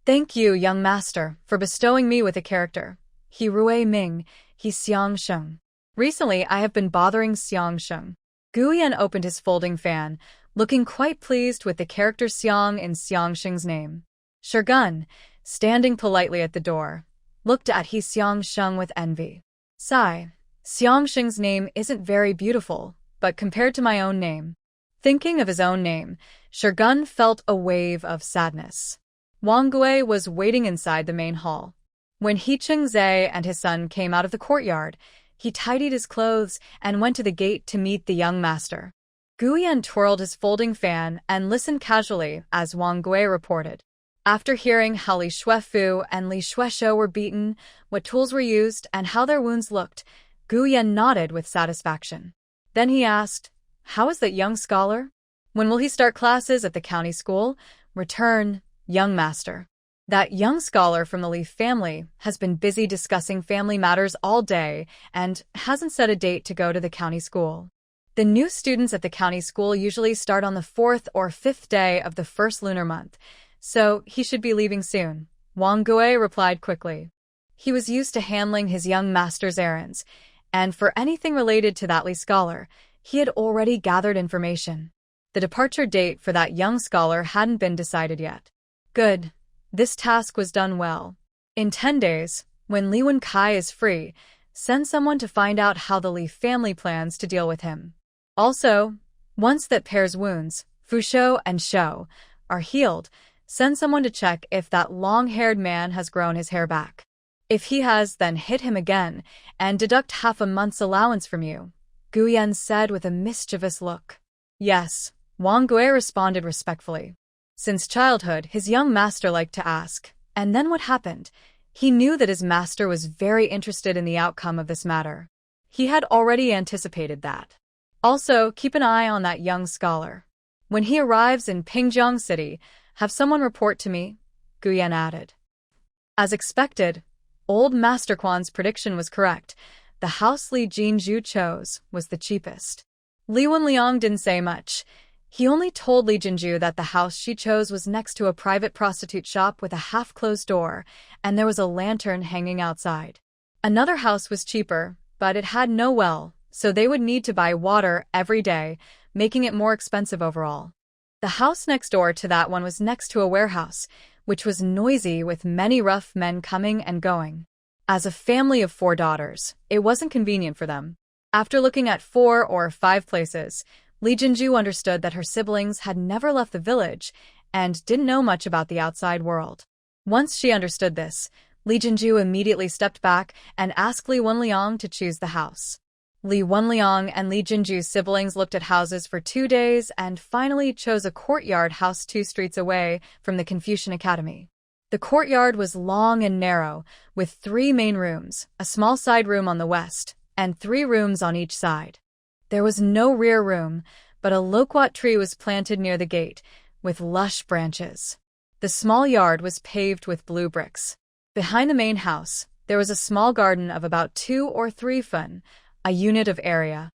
Thank you, young master, for bestowing me with a character. He Weiming, He Xiangsheng. Recently, I have been bothering Xiangsheng. Gu Yen opened his folding fan, looking quite pleased with the character Xiang in Xiangsheng's name. Shurgun, standing politely at the door, looked at He Xiangsheng with envy. Sigh. Xiangsheng's name isn't very beautiful, but compared to my own name. Thinking of his own name, Shurgun felt a wave of sadness. Wang Gui was waiting inside the main hall. When He Qingze and his son came out of the courtyard, he tidied his clothes and went to the gate to meet the young master. Gu Yen twirled his folding fan and listened casually as Wang Gui reported. After hearing how Li Shuefu and Li Shueshou were beaten, what tools were used, and how their wounds looked, Gu Yen nodded with satisfaction. Then he asked, How is that young scholar? When will he start classes at the county school? Return, young master. That young scholar from the Li family has been busy discussing family matters all day and hasn't set a date to go to the county school. The new students at the county school usually start on the 4th or 5th day of the first lunar month, so he should be leaving soon, Wang Gui replied quickly. He was used to handling his young master's errands, and for anything related to that Li scholar, he had already gathered information. The departure date for that young scholar hadn't been decided yet. Good. This task was done well. In 10 days, when Li Wenkai is free, send someone to find out how the Li family plans to deal with him. Also, once that pair's wounds, Fushou and Shou, are healed, send someone to check if that long-haired man has grown his hair back. If he has, then hit him again and deduct half a month's allowance from you, Gu Yen said with a mischievous look. Yes, Wang Gui responded respectfully. Since childhood, his young master liked to ask, and then what happened? He knew that his master was very interested in the outcome of this matter. He had already anticipated that. Also, keep an eye on that young scholar. When he arrives in Pingjiang City, have someone report to me, Gu Yen added. As expected, old Master Quan's prediction was correct. The house Li Jinju chose was the cheapest. Li Wenliang didn't say much. He only told Li Jinju that the house she chose was next to a private prostitute shop with a half-closed door, and there was a lantern hanging outside. Another house was cheaper, but it had no well, so they would need to buy water every day, making it more expensive overall. The house next door to that one was next to a warehouse, which was noisy with many rough men coming and going. As a family of 4 daughters, it wasn't convenient for them. After looking at 4 or 5 places, Li Jinju understood that her siblings had never left the village and didn't know much about the outside world. Once she understood this, Li Jinju immediately stepped back and asked Li Wenliang to choose the house. Li Wenliang and Li Jinju's siblings looked at houses for 2 days and finally chose a courtyard house 2 streets away from the Confucian Academy. The courtyard was long and narrow, with 3 main rooms, a small side room on the west, and 3 rooms on each side. There was no rear room, but a loquat tree was planted near the gate, with lush branches. The small yard was paved with blue bricks. Behind the main house, there was a small garden of about 2 or 3 fun, a unit of area.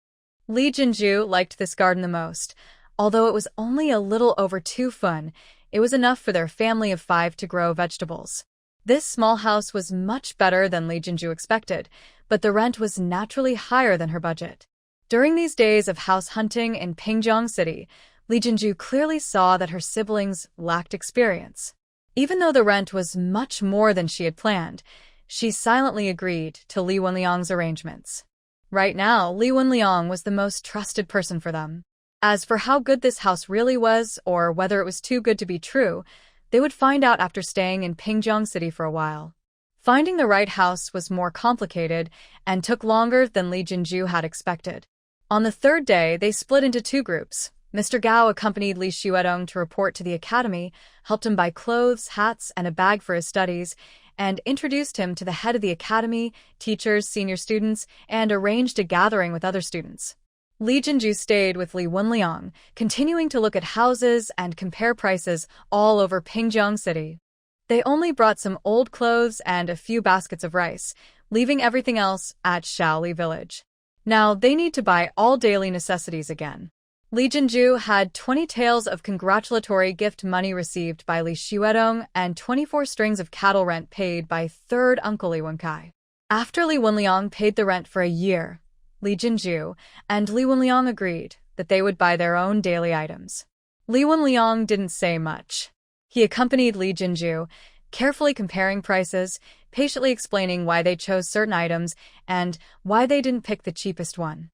Li Jinju liked this garden the most. Although it was only a little over 2 fun, It was enough for their family of 5 to grow vegetables. This small house was much better than Li Jinju expected, but the rent was naturally higher than her budget. During these days of house hunting in Pingjiang City, Li Jinju clearly saw that her siblings lacked experience. Even though the rent was much more than she had planned, she silently agreed to Li Wenliang's arrangements. Right now, Li Wenliang was the most trusted person for them. As for how good this house really was, or whether it was too good to be true, they would find out after staying in Pingjiang City for a while. Finding the right house was more complicated and took longer than Li Jinju had expected. On the third day, they split into 2 groups. Mr. Gao accompanied Li Xuedong to report to the academy, helped him buy clothes, hats, and a bag for his studies, and introduced him to the head of the academy, teachers, senior students, and arranged a gathering with other students. Li Jinju stayed with Li Wenliang, continuing to look at houses and compare prices all over Pingjiang City. They only brought some old clothes and a few baskets of rice, leaving everything else at Shaoli village. Now they need to buy all daily necessities again. Li Jinju had 20 taels of congratulatory gift money received by Li Xuedong and 24 strings of cattle rent paid by third uncle Li Wenkai. After Li Wenliang paid the rent for a year, Li Jinju and Li Wenliang agreed that they would buy their own daily items. Li Wenliang didn't say much. He accompanied Li Jinju, carefully comparing prices, patiently explaining why they chose certain items and why they didn't pick the cheapest one.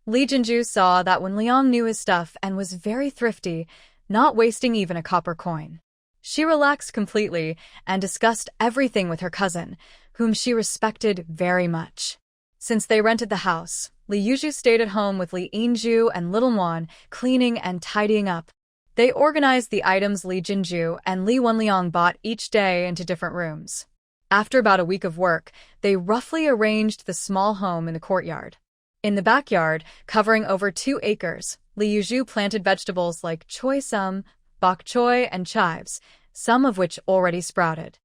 Li Jinju saw that Wenliang knew his stuff and was very thrifty, not wasting even a copper coin. She relaxed completely and discussed everything with her cousin, whom she respected very much. Since they rented the house, Li Yuzhu stayed at home with Li Yinju and Little Muan, cleaning and tidying up. They organized the items Li Jinju and Li Wenliang bought each day into different rooms. After about a week of work, they roughly arranged the small home in the courtyard. In the backyard, covering over 2 acres, Li Yuzhu planted vegetables like choy sum, bok choy, and chives, some of which already sprouted.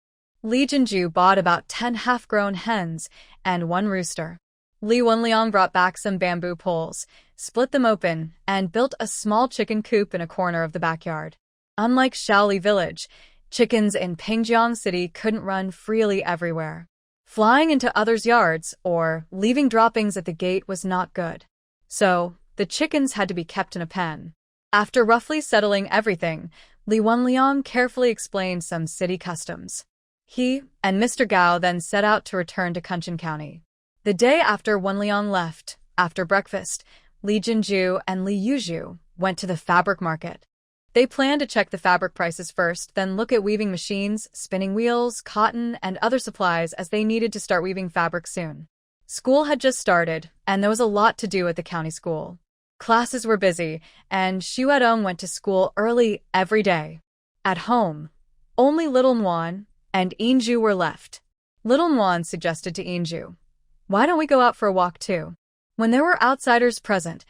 Li Jinju bought about 10 half-grown hens and 1 rooster. Li Wenliang brought back some bamboo poles, split them open, and built a small chicken coop in a corner of the backyard. Unlike Shaoli village, chickens in Pingjiang City couldn't run freely everywhere. Flying into others' yards or leaving droppings at the gate was not good. So, the chickens had to be kept in a pen. After roughly settling everything, Li Wenliang carefully explained some city customs. He and Mr. Gao then set out to return to Kunshan County. The day after Wenliang left, after breakfast, Li Jinju and Li Yuzhu went to the fabric market. They planned to check the fabric prices first, then look at weaving machines, spinning wheels, cotton, and other supplies as they needed to start weaving fabric soon. School had just started, and there was a lot to do at the county school. Classes were busy, and Xuedong went to school early every day. At home, only Little Muan and Yinju were left. Little Muan suggested to Yinju, "Why don't we go out for a walk too?" When there were outsiders present,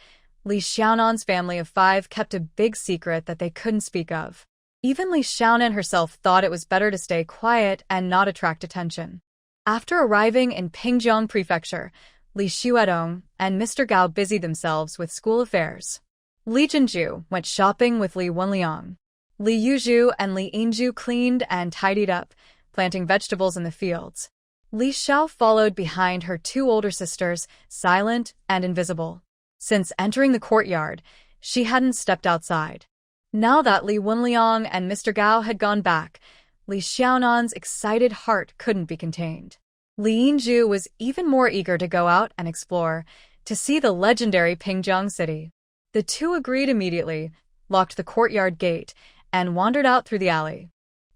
Li Xiaonan's family of 5 kept a big secret that they couldn't speak of. Even Li Xiaonan herself thought it was better to stay quiet and not attract attention. After arriving in Pingjiang Prefecture, Li Xuedong and Mr. Gao busied themselves with school affairs. Li Jinju went shopping with Li Wenliang. Li Yuzhu and Li Yinju cleaned and tidied up, planting vegetables in the fields. Li Xiao followed behind her 2 older sisters, silent and invisible. Since entering the courtyard, she hadn't stepped outside. Now that Li Wenliang and Mr. Gao had gone back, Li Xiaonan's excited heart couldn't be contained. Li Yinju was even more eager to go out and explore, to see the legendary Pingjiang City. The 2 agreed immediately, locked the courtyard gate, and wandered out through the alley.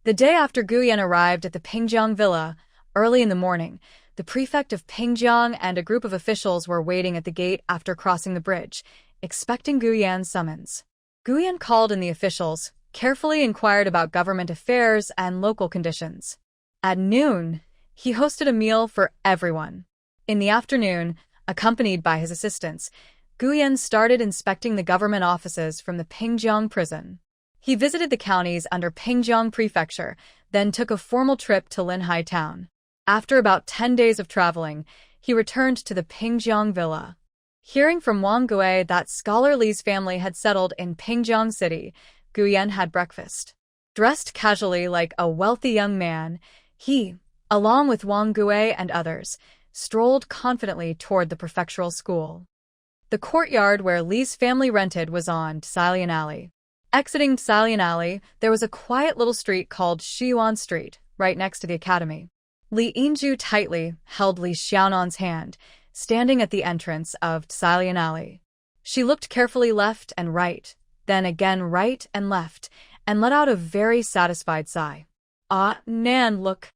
The day after Guyan arrived at the Pingjiang villa, early in the morning, the prefect of Pingjiang and a group of officials were waiting at the gate after crossing the bridge, expecting Guyan's summons. Guyan called in the officials, carefully inquired about government affairs and local conditions. At noon, he hosted a meal for everyone. In the afternoon, accompanied by his assistants, Guyan started inspecting the government offices from the Pingjiang prison. He visited the counties under Pingjiang Prefecture, then took a formal trip to Linhai town. After about 10 days of traveling, he returned to the Pingjiang villa. Hearing from Wang Gui that Scholar Li's family had settled in Pingjiang City, Guyan had breakfast. Dressed casually like a wealthy young man, he, along with Wang Gui and others, strolled confidently toward the prefectural school. The courtyard where Li's family rented was on Tsilian Alley. Exiting Tsilian Alley, there was a quiet little street called Shiyuan Street, right next to the academy. Li Yinju tightly held Li Xiaonan's hand, standing at the entrance of Tsilian Alley. She looked carefully left and right, then again right and left, and let out a very satisfied sigh. Ah, Nan, look.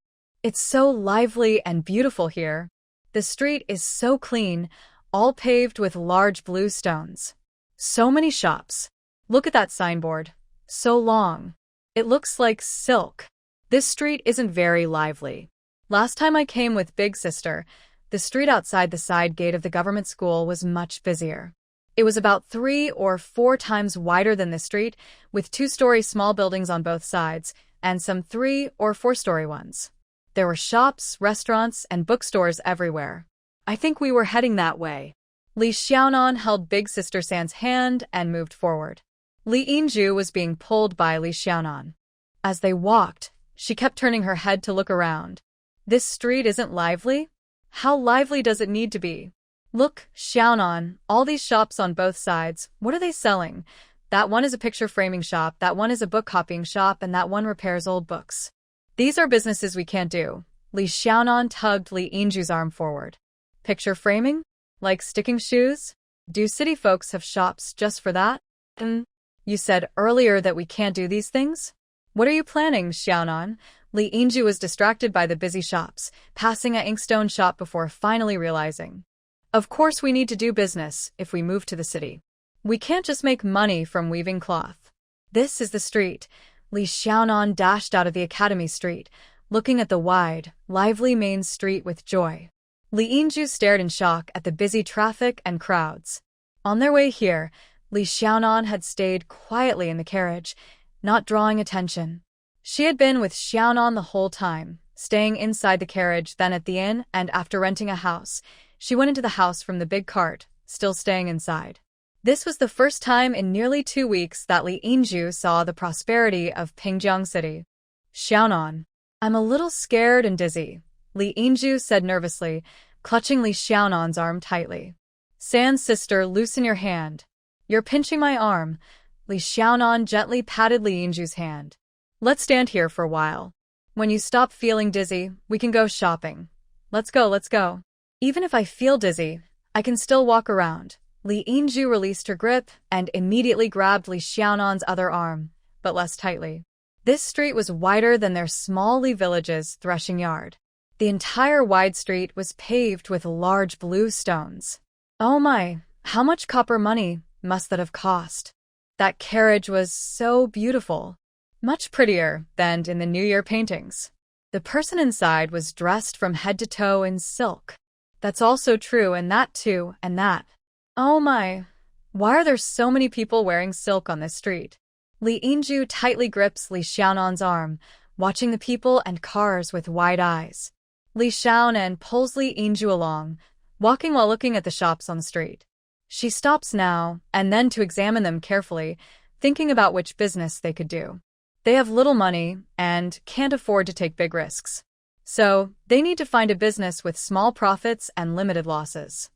It's so lively and beautiful here. The street is so clean, all paved with large blue stones. So many shops. Look at that signboard. So long. It looks like silk. This street isn't very lively. Last time I came with Big Sister, the street outside the side gate of the government school was much busier. It was about 3 or 4 times wider than this street, with 2-story small buildings on both sides, and some 3 or 4-story ones. There were shops, restaurants, and bookstores everywhere. I think we were heading that way. Li Xiaonan held Big Sister San's hand and moved forward. Li Yinju was being pulled by Li Xiaonan. As they walked, she kept turning her head to look around. This street isn't lively? How lively does it need to be? Look, Xiaonan, all these shops on both sides, what are they selling? That one is a picture framing shop, that one is a book copying shop, and that one repairs old books. These are businesses we can't do. Li Xiaonan tugged Li Yinju's arm forward. Picture framing? Like sticking shoes? Do city folks have shops just for that? You said earlier that we can't do these things? What are you planning, Xiaonan? Li Yinju was distracted by the busy shops, passing an inkstone shop before finally realizing. Of course we need to do business if we move to the city. We can't just make money from weaving cloth. This is the street. Li Xiaonan dashed out of the academy street, looking at the wide, lively main street with joy. Li Yinju stared in shock at the busy traffic and crowds. On their way here, Li Xiaonan had stayed quietly in the carriage, not drawing attention. She had been with Xiaonan the whole time, staying inside the carriage, then at the inn, and after renting a house, she went into the house from the big cart, still staying inside. This was the first time in nearly 2 weeks that Li Yinju saw the prosperity of Pingjiang City. Xiaonan, I'm a little scared and dizzy, Li Yinju said nervously, clutching Li Xiaonan's arm tightly. San's sister, loosen your hand. You're pinching my arm. Li Xiaonan gently patted Li Yinju's hand. Let's stand here for a while. When you stop feeling dizzy, we can go shopping. Let's go, let's go. Even if I feel dizzy, I can still walk around. Li Yinju released her grip and immediately grabbed Li Xiaonan's other arm, but less tightly. This street was wider than their small Li village's threshing yard. The entire wide street was paved with large blue stones. Oh my, how much copper money must that have cost? That carriage was so beautiful. Much prettier than in the New Year paintings. The person inside was dressed from head to toe in silk. That's also true, and that too, and that. Oh my, why are there so many people wearing silk on this street? Li Yinju tightly grips Li Xiaonan's arm, watching the people and cars with wide eyes. Li Xiaonan pulls Li Yinju along, walking while looking at the shops on the street. She stops now and then to examine them carefully, thinking about which business they could do. They have little money and can't afford to take big risks. So, they need to find a business with small profits and limited losses.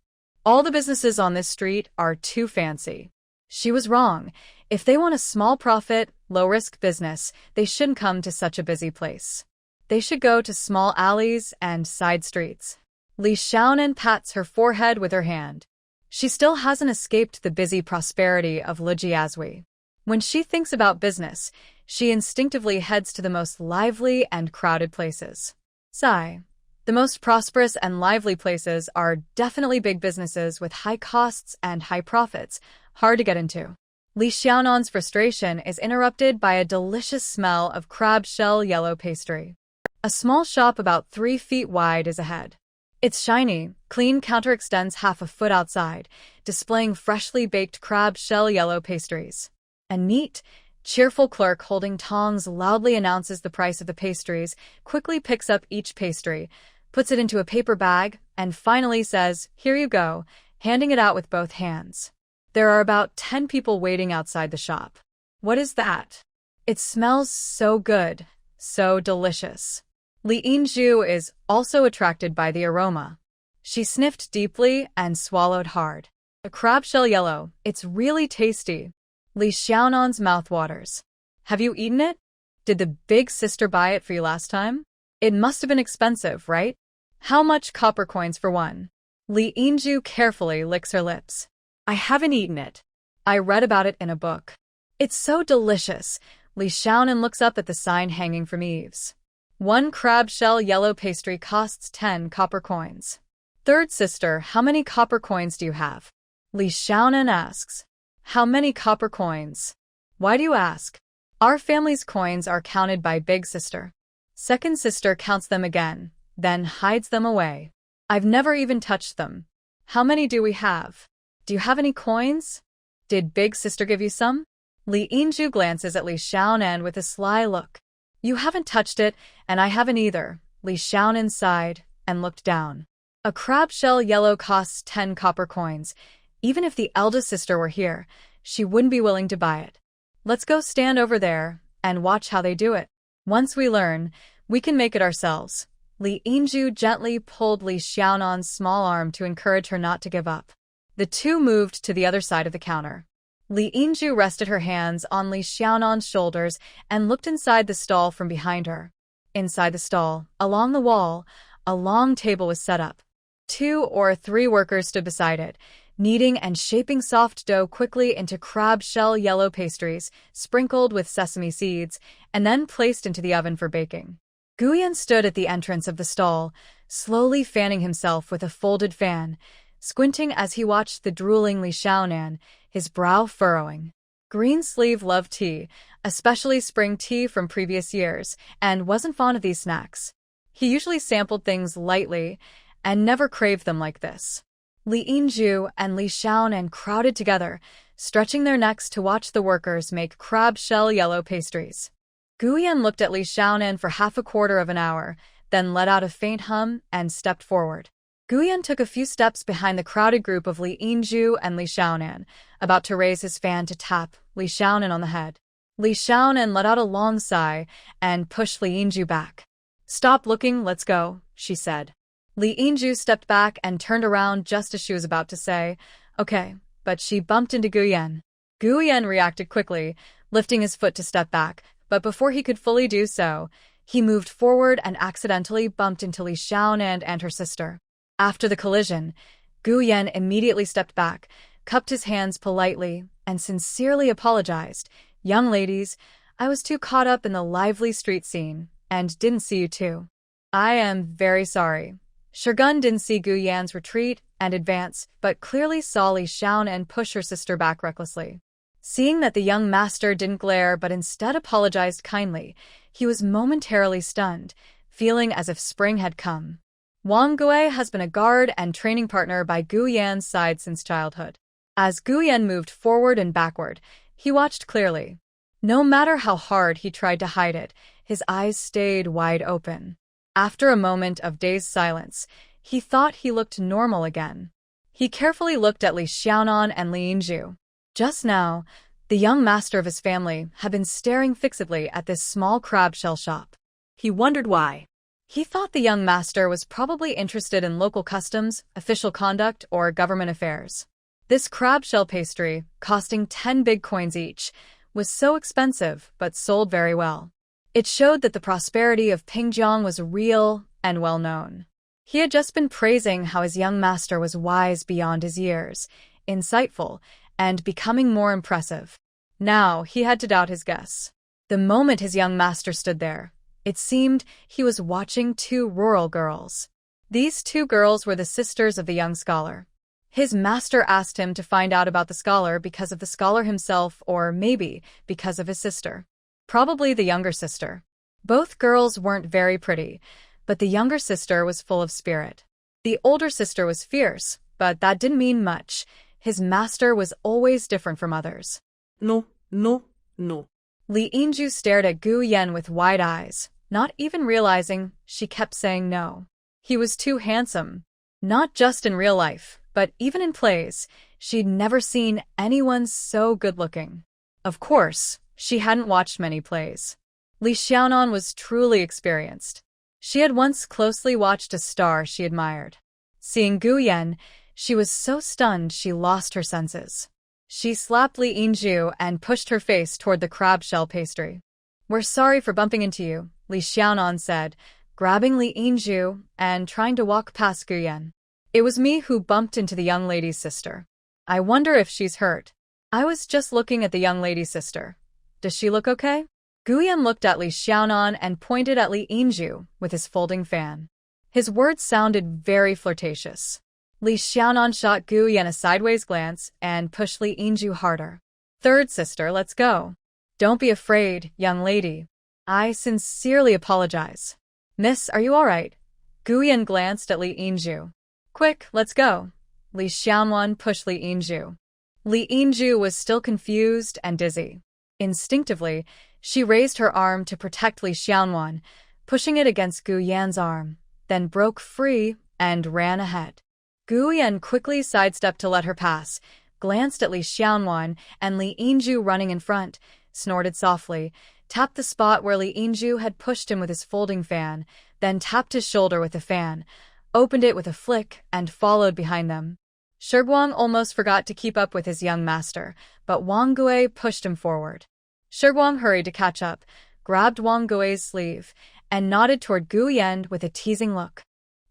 All the businesses on this street are too fancy. She was wrong. If they want a small profit, low-risk business, they shouldn't come to such a busy place. They should go to small alleys and side streets. Li Xiaonan pats her forehead with her hand. She still hasn't escaped the busy prosperity of Lijiazui. When she thinks about business, she instinctively heads to the most lively and crowded places. Sigh. The most prosperous and lively places are definitely big businesses with high costs and high profits, hard to get into. Li Xiaonan's frustration is interrupted by a delicious smell of crab shell yellow pastry. A small shop about 3 feet wide is ahead. Its shiny, clean counter extends half a foot outside, displaying freshly baked crab shell yellow pastries. A neat, cheerful clerk holding tongs loudly announces the price of the pastries, quickly picks up each pastry, puts it into a paper bag, and finally says, "Here you go," handing it out with both hands. There are about 10 people waiting outside the shop. What is that? It smells so good, so delicious. Li Yinju is also attracted by the aroma. She sniffed deeply and swallowed hard. A crab shell yellow, it's really tasty. Li Xiaonan's mouth waters. Have you eaten it? Did the big sister buy it for you last time? It must have been expensive, right? How much copper coins for one? Li Yinju carefully licks her lips. I haven't eaten it. I read about it in a book. It's so delicious. Li Xiaonan looks up at the sign hanging from eaves. One crab shell yellow pastry costs 10 copper coins. Third sister, how many copper coins do you have? Li Xiaonan asks. How many copper coins? Why do you ask? Our family's coins are counted by big sister. Second sister counts them again, then hides them away. I've never even touched them. How many do we have? Do you have any coins? Did big sister give you some? Li Yinju glances at Li Xiaonan with a sly look. You haven't touched it, and I haven't either. Li Xiaonan sighed and looked down. A crab shell yellow costs 10 copper coins. Even if the eldest sister were here, she wouldn't be willing to buy it. Let's go stand over there and watch how they do it. Once we learn, we can make it ourselves. Li Yinju gently pulled Li Xiaonan's small arm to encourage her not to give up. The two moved to the other side of the counter. Li Yinju rested her hands on Li Xiaonan's shoulders and looked inside the stall from behind her. Inside the stall, along the wall, a long table was set up. 2 or 3 workers stood beside it, kneading and shaping soft dough quickly into crab shell yellow pastries, sprinkled with sesame seeds, and then placed into the oven for baking. Guyan stood at the entrance of the stall, slowly fanning himself with a folded fan, squinting as he watched the drooling Li Xiaonan, his brow furrowing. Green Sleeve loved tea, especially spring tea from previous years, and wasn't fond of these snacks. He usually sampled things lightly and never craved them like this. Li Yinju and Li Xiaonan crowded together, stretching their necks to watch the workers make crab shell yellow pastries. Guyan looked at Li Xiaonan for half a quarter of an hour, then let out a faint hum and stepped forward. Guyan took a few steps behind the crowded group of Li Yinju and Li Xiaonan, about to raise his fan to tap Li Xiaonan on the head. Li Xiaonan let out a long sigh and pushed Li Yinju back. Stop looking, let's go, she said. Li Yinju stepped back and turned around just as she was about to say, okay, but she bumped into Guyan. Guyan reacted quickly, lifting his foot to step back, but before he could fully do so, he moved forward and accidentally bumped into Li Xiaonan and her sister. After the collision, Guyan immediately stepped back, cupped his hands politely, and sincerely apologized. Young ladies, I was too caught up in the lively street scene, and didn't see you too. I am very sorry. Shogun didn't see Guyan's retreat and advance, but clearly saw Li Xiaonan push her sister back recklessly. Seeing that the young master didn't glare but instead apologized kindly, he was momentarily stunned, feeling as if spring had come. Wang Gui has been a guard and training partner by Guyan's side since childhood. As Guyan moved forward and backward, he watched clearly. No matter how hard he tried to hide it, his eyes stayed wide open. After a moment of dazed silence, he thought he looked normal again. He carefully looked at Li Xiaonan and Li Yinju. Just now, the young master of his family had been staring fixedly at this small crab shell shop. He wondered why. He thought the young master was probably interested in local customs, official conduct, or government affairs. This crab shell pastry, costing 10 big coins each, was so expensive but sold very well. It showed that the prosperity of Pingjiang was real and well known. He had just been praising how his young master was wise beyond his years, insightful, and becoming more impressive. Now he had to doubt his guess. The moment his young master stood there, it seemed he was watching 2 rural girls. These 2 girls were the sisters of the young scholar. His master asked him to find out about the scholar because of the scholar himself, or maybe because of his sister. Probably the younger sister. Both girls weren't very pretty, but the younger sister was full of spirit. The older sister was fierce, but that didn't mean much. His master was always different from others. No, no, no. Li Yinju stared at Guyan with wide eyes, not even realizing she kept saying no. He was too handsome. Not just in real life, but even in plays, she'd never seen anyone so good-looking. Of course, She hadn't watched many plays. Li Xiaonan was truly experienced. She had once closely watched a star she admired. Seeing Gu Yan, she was so stunned she lost her senses. She slapped Li Yingzhu and pushed her face toward the crab shell pastry. "We're sorry for bumping into you," Li Xiaonan said, grabbing Li Yingzhu and trying to walk past Gu Yan. "It was me who bumped into the young lady's sister. I wonder if she's hurt. I was just looking at the young lady's sister. Does she look okay?" Gu Yan looked at Li Xiaonan and pointed at Li Yingzhu with his folding fan. His words sounded very flirtatious. Li Xiaonan shot Gu Yan a sideways glance and pushed Li Yingzhu harder. "Third sister, let's go. Don't be afraid, young lady. I sincerely apologize." "Miss, are you all right?" Gu Yan glanced at Li Yingzhu. "Quick, let's go." Li Xiaonan pushed Li Yingzhu. Li Yingzhu was still confused and dizzy. Instinctively, she raised her arm to protect Li Xiaonan, pushing it against Gu Yan's arm, then broke free and ran ahead. Gu Yan quickly sidestepped to let her pass, glanced at Li Xiaonan and Li Yingzhu running in front, snorted softly, tapped the spot where Li Yingzhu had pushed him with his folding fan, then tapped his shoulder with the fan, opened it with a flick, and followed behind them. Shiguang almost forgot to keep up with his young master, but Wang Gui pushed him forward. Shiguang hurried to catch up, grabbed Wang Gui's sleeve, and nodded toward Gu Yan with a teasing look.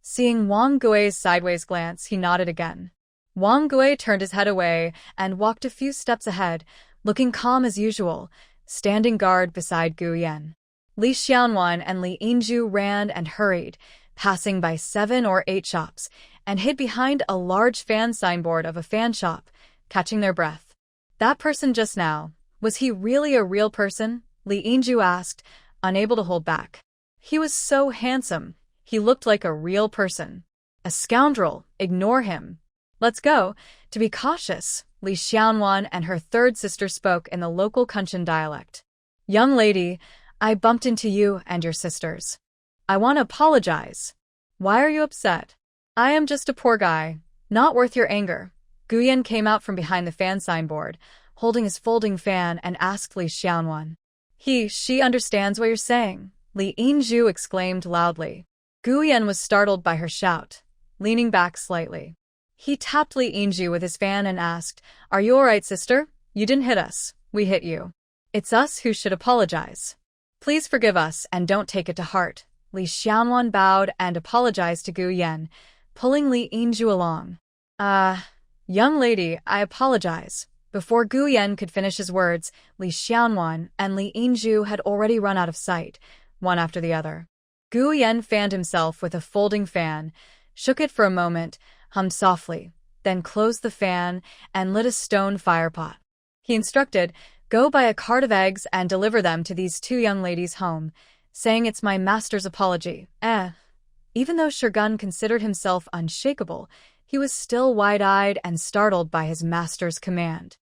Seeing Wang Gui's sideways glance, he nodded again. Wang Gui turned his head away and walked a few steps ahead, looking calm as usual, standing guard beside Gu Yan. Li Xiaonan and Li Yingzhu ran and hurried, passing by 7 or 8 shops, and hid behind a large fan signboard of a fan shop, catching their breath. "That person just now, was he really a real person?" Li Yingzhu asked, unable to hold back. "He was so handsome. He looked like a real person." "A scoundrel. Ignore him." "Let's go." To be cautious, Li Xiaonan and her third sister spoke in the local Kunshan dialect. "Young lady, I bumped into you and your sisters. I want to apologize." "Why are you upset?" "I am just a poor guy. Not worth your anger." Gu Yan came out from behind the fan signboard, holding his folding fan, and asked Li Xiaonan. She understands what you're saying," Li Yingzhu exclaimed loudly. Gu Yan was startled by her shout, leaning back slightly. He tapped Li Yingzhu with his fan and asked, "Are you all right, sister? You didn't hit us. We hit you. It's us who should apologize. Please forgive us and don't take it to heart." Li Xiaonan bowed and apologized to Gu Yan, pulling Li Yingzhu along. Young lady, I apologize." Before Gu Yan could finish his words, Li Xiaonan and Li Yingzhu had already run out of sight, one after the other. Gu Yan fanned himself with a folding fan, shook it for a moment, hummed softly, then closed the fan and lit a stone firepot. He instructed, "Go buy a cart of eggs and deliver them to these 2 young ladies' home, saying it's my master's apology." Even though Shiguang considered himself unshakable, he was still wide-eyed and startled by his master's command.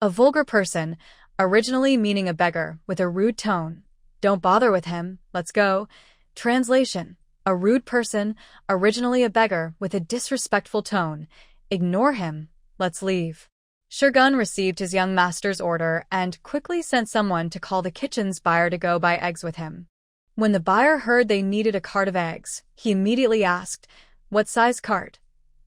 A vulgar person, originally meaning a beggar, with a rude tone. "Don't bother with him, let's go." Translation: a rude person, originally a beggar, with a disrespectful tone. "Ignore him, let's leave." Shiguang received his young master's order and quickly sent someone to call the kitchen's buyer to go buy eggs with him. When the buyer heard they needed a cart of eggs, he immediately asked, "What size cart?"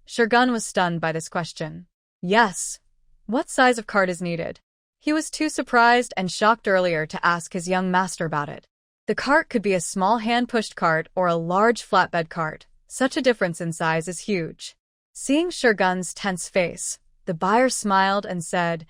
Shiguang was stunned by this question. "Yes. What size of cart is needed?" He was too surprised and shocked earlier to ask his young master about it. The cart could be a small hand-pushed cart or a large flatbed cart. Such a difference in size is huge. Seeing Shiguang's tense face, the buyer smiled and said,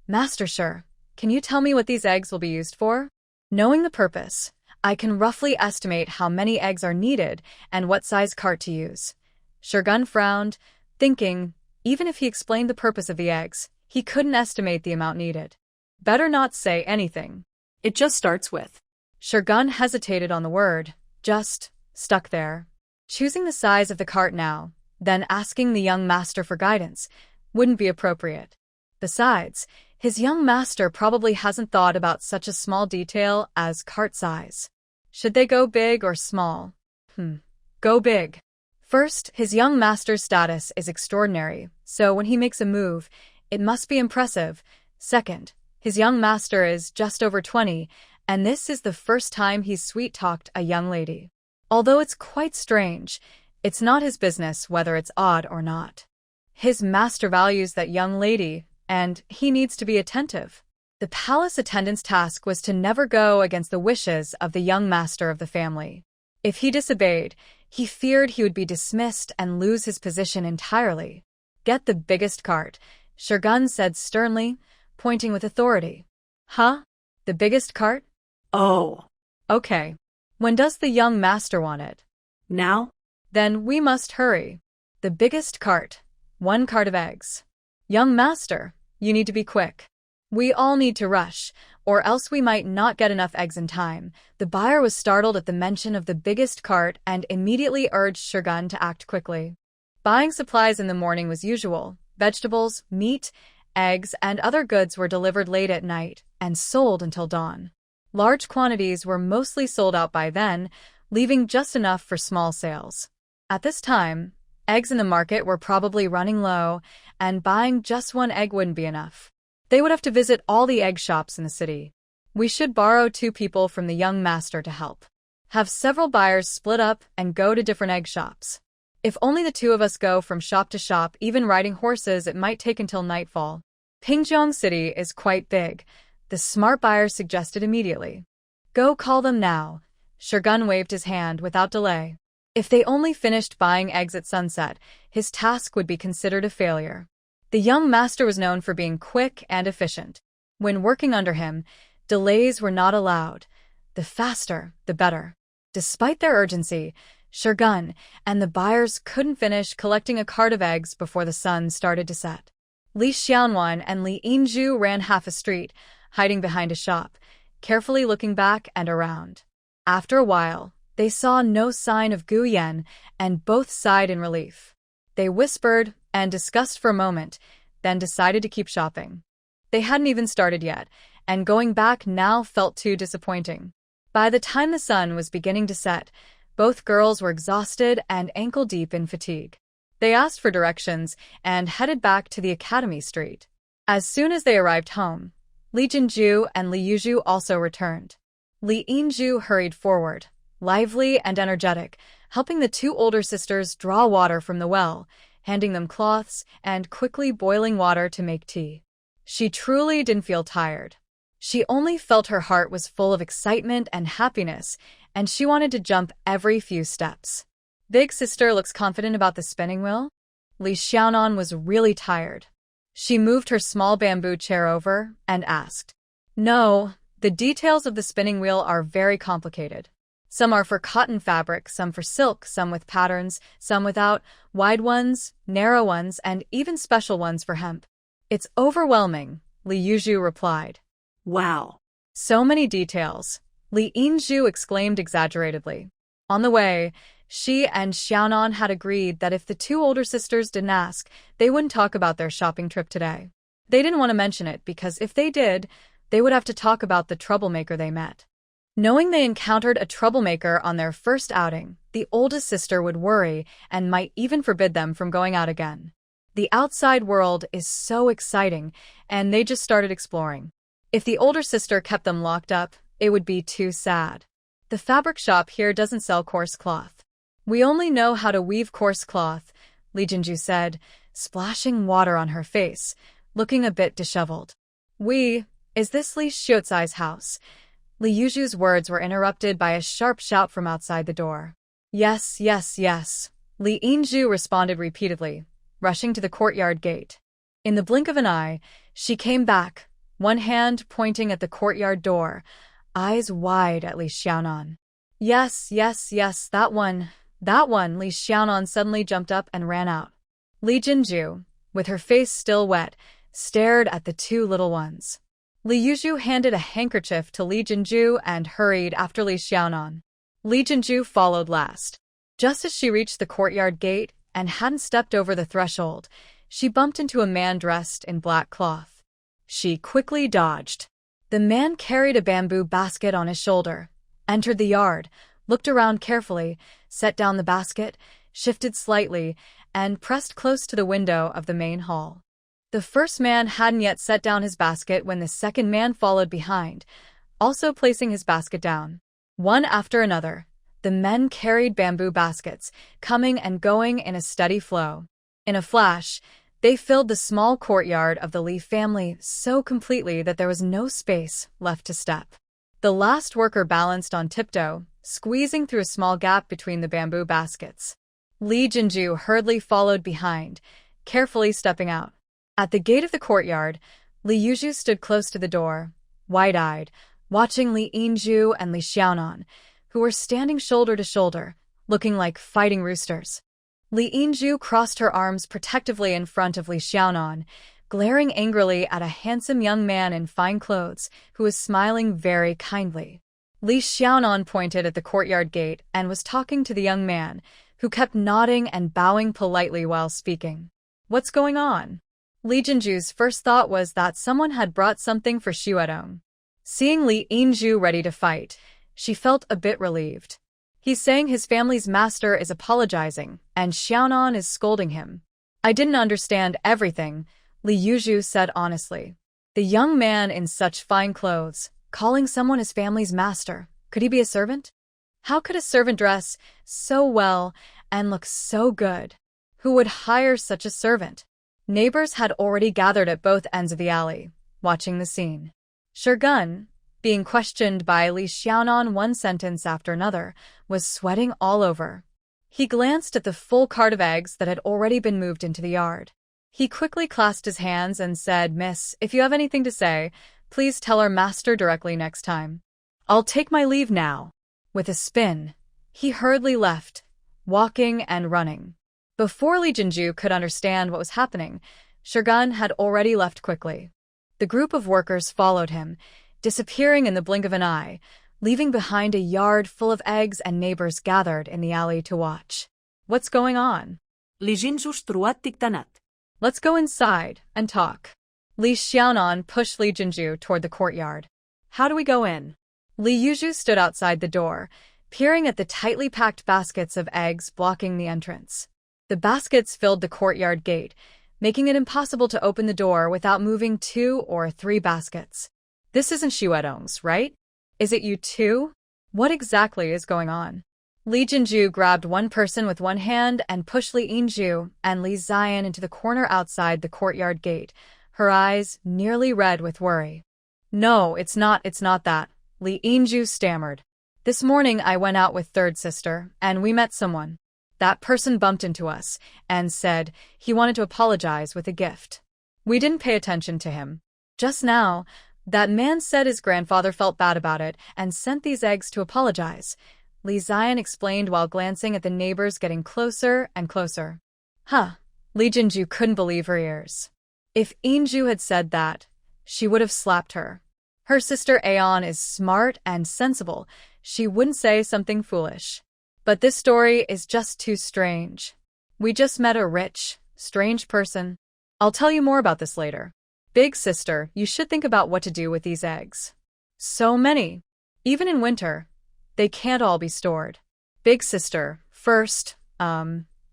"Master Shi, can you tell me what these eggs will be used for?" "Knowing the purpose, I can roughly estimate how many eggs are needed and what size cart to use." Shiguang frowned, thinking, even if he explained the purpose of the eggs, he couldn't estimate the amount needed. Better not say anything. It just starts with. Shiguang hesitated on the word, just, stuck there. Choosing the size of the cart now, then asking the young master for guidance, wouldn't be appropriate. Besides, his young master probably hasn't thought about such a small detail as cart size. Should they go big or small? Go big. First, his young master's status is extraordinary, so when he makes a move, it must be impressive. Second, His young master is just over 20, and this is the first time he's sweet-talked a young lady. Although it's quite strange, it's not his business whether it's odd or not. His master values that young lady, and he needs to be attentive. The palace attendant's task was to never go against the wishes of the young master of the family. If he disobeyed, he feared he would be dismissed and lose his position entirely. "Get the biggest cart," Shogun said sternly, pointing with authority. "Huh? The biggest cart? Oh. Okay. When does the young master want it?" Now? "Then we must hurry. The biggest cart. 1 cart of eggs." "Young master, you need to be quick. We all need to rush, or else we might not get enough eggs in time." The buyer was startled at the mention of the biggest cart and immediately urged Shogun to act quickly. Buying supplies in the morning was usual. Vegetables, meat, eggs, and other goods were delivered late at night and sold until dawn. Large quantities were mostly sold out by then, leaving just enough for small sales. At this time, eggs in the market were probably running low, and buying just 1 egg wouldn't be enough. They would have to visit all the egg shops in the city. "We should borrow 2 people from the young master to help. Have several buyers split up and go to different egg shops. If only the 2 of us go from shop to shop, even riding horses, it might take until nightfall." Pingjiang City is quite big, the smart buyer suggested immediately. "Go call them now." Shogun waved his hand without delay. If they only finished buying eggs at sunset, his task would be considered a failure. The young master was known for being quick and efficient. When working under him, delays were not allowed. The faster, the better. Despite their urgency, Shogun and the buyers couldn't finish collecting a cart of eggs before the sun started to set. Li Xiaonan and Li Yinzhu ran half a street, hiding behind a shop, carefully looking back and around. After a while, they saw no sign of Gu Yan, and both sighed in relief. They whispered and discussed for a moment, then decided to keep shopping. They hadn't even started yet, and going back now felt too disappointing. By the time the sun was beginning to set, both girls were exhausted and ankle-deep in fatigue. They asked for directions and headed back to the Academy Street. As soon as they arrived home, Li Jinju and Li Yuzhu also returned. Li Yinzhu hurried forward, lively and energetic, helping the 2 older sisters draw water from the well, handing them cloths and quickly boiling water to make tea. She truly didn't feel tired. She only felt her heart was full of excitement and happiness, and she wanted to jump every few steps. "Big sister looks confident about the spinning wheel?" Li Xiaonan was really tired. She moved her small bamboo chair over and asked. "No, the details of the spinning wheel are very complicated. Some are for cotton fabric, some for silk, some with patterns, some without, wide ones, narrow ones, and even special ones for hemp. It's overwhelming," Li Yuzhu replied. Wow. "So many details," Li Yinzhu exclaimed exaggeratedly. On the way, she and Xiaonan had agreed that if the 2 older sisters didn't ask, they wouldn't talk about their shopping trip today. They didn't want to mention it because if they did, they would have to talk about the troublemaker they met. Knowing they encountered a troublemaker on their first outing, the oldest sister would worry and might even forbid them from going out again. The outside world is so exciting, and they just started exploring. If the older sister kept them locked up, it would be too sad. "The fabric shop here doesn't sell coarse cloth. We only know how to weave coarse cloth," Li Jinju said, splashing water on her face, looking a bit disheveled. Is this Li Xiuzai's house?" Li Yuzhu's words were interrupted by a sharp shout from outside the door. Yes, yes, yes," Li Yinzhu responded repeatedly, rushing to the courtyard gate. In the blink of an eye, she came back, one hand pointing at the courtyard door, eyes wide at Li Xiaonan. Yes, yes, yes, that one. Li Xiaonan suddenly jumped up and ran out. Li Jinju, with her face still wet, stared at the 2 little ones. Li Yuzhu handed a handkerchief to Li Jinju and hurried after Li Xiaonan. Li Jinju followed last. Just as she reached the courtyard gate and hadn't stepped over the threshold, she bumped into a man dressed in black cloth. She quickly dodged. The man carried a bamboo basket on his shoulder, entered the yard, looked around carefully, set down the basket, shifted slightly, and pressed close to the window of the main hall. The first man hadn't yet set down his basket when the second man followed behind, also placing his basket down. One after another, the men carried bamboo baskets, coming and going in a steady flow. In a flash, they filled the small courtyard of the Lee family so completely that there was no space left to step. The last worker balanced on tiptoe, squeezing through a small gap between the bamboo baskets. Lee Jinju hurriedly followed behind, carefully stepping out. At the gate of the courtyard, Li Yuzhu stood close to the door, wide-eyed, watching Li Yinju and Li Xiaonan, who were standing shoulder to shoulder, looking like fighting roosters. Li Yinju crossed her arms protectively in front of Li Xiaonan, glaring angrily at a handsome young man in fine clothes who was smiling very kindly. Li Xiaonan pointed at the courtyard gate and was talking to the young man, who kept nodding and bowing politely while speaking. What's going on? Li Jinju's first thought was that someone had brought something for Xuedong. Seeing Li Yinju ready to fight, she felt a bit relieved. He's saying his family's master is apologizing, and Xiaonan is scolding him. I didn't understand everything, Li Yuzhu said honestly. The young man in such fine clothes, calling someone his family's master, could he be a servant? How could a servant dress so well and look so good? Who would hire such a servant? Neighbors had already gathered at both ends of the alley, watching the scene. Shurgun, being questioned by Li Xiaonan one sentence after another, was sweating all over. He glanced at the full cart of eggs that had already been moved into the yard. He quickly clasped his hands and said, "Miss, if you have anything to say, please tell our master directly next time. I'll take my leave now." With a spin, he hurriedly left, walking and running. Before Li Jinju could understand what was happening, Shurgun had already left quickly. The group of workers followed him, disappearing in the blink of an eye, leaving behind a yard full of eggs and neighbors gathered in the alley to watch. What's going on? Li Jinju's truat dictanat. Let's go inside and talk. Li Xiaonan pushed Li Jinju toward the courtyard. How do we go in? Li Yuzhu stood outside the door, peering at the tightly packed baskets of eggs blocking the entrance. The baskets filled the courtyard gate, making it impossible to open the door without moving 2 or 3 baskets. This isn't Xuedong's, right? Is it you too? What exactly is going on? Li Jinju grabbed one person with one hand and pushed Li Yinju and Li Ziyan into the corner outside the courtyard gate, her eyes nearly red with worry. No, it's not that, Li Yinju stammered. This morning I went out with third sister, and we met someone. That person bumped into us and said he wanted to apologize with a gift. We didn't pay attention to him. Just now, that man said his grandfather felt bad about it and sent these eggs to apologize, Li Ziyan explained while glancing at the neighbors getting closer and closer. Huh. Li Jinju couldn't believe her ears. If Yinju had said that, she would have slapped her. Her sister Aeon is smart and sensible. She wouldn't say something foolish. But this story is just too strange. We just met a rich, strange person. I'll tell you more about this later. Big sister, you should think about what to do with these eggs. So many. Even in winter, they can't all be stored. Big sister, first,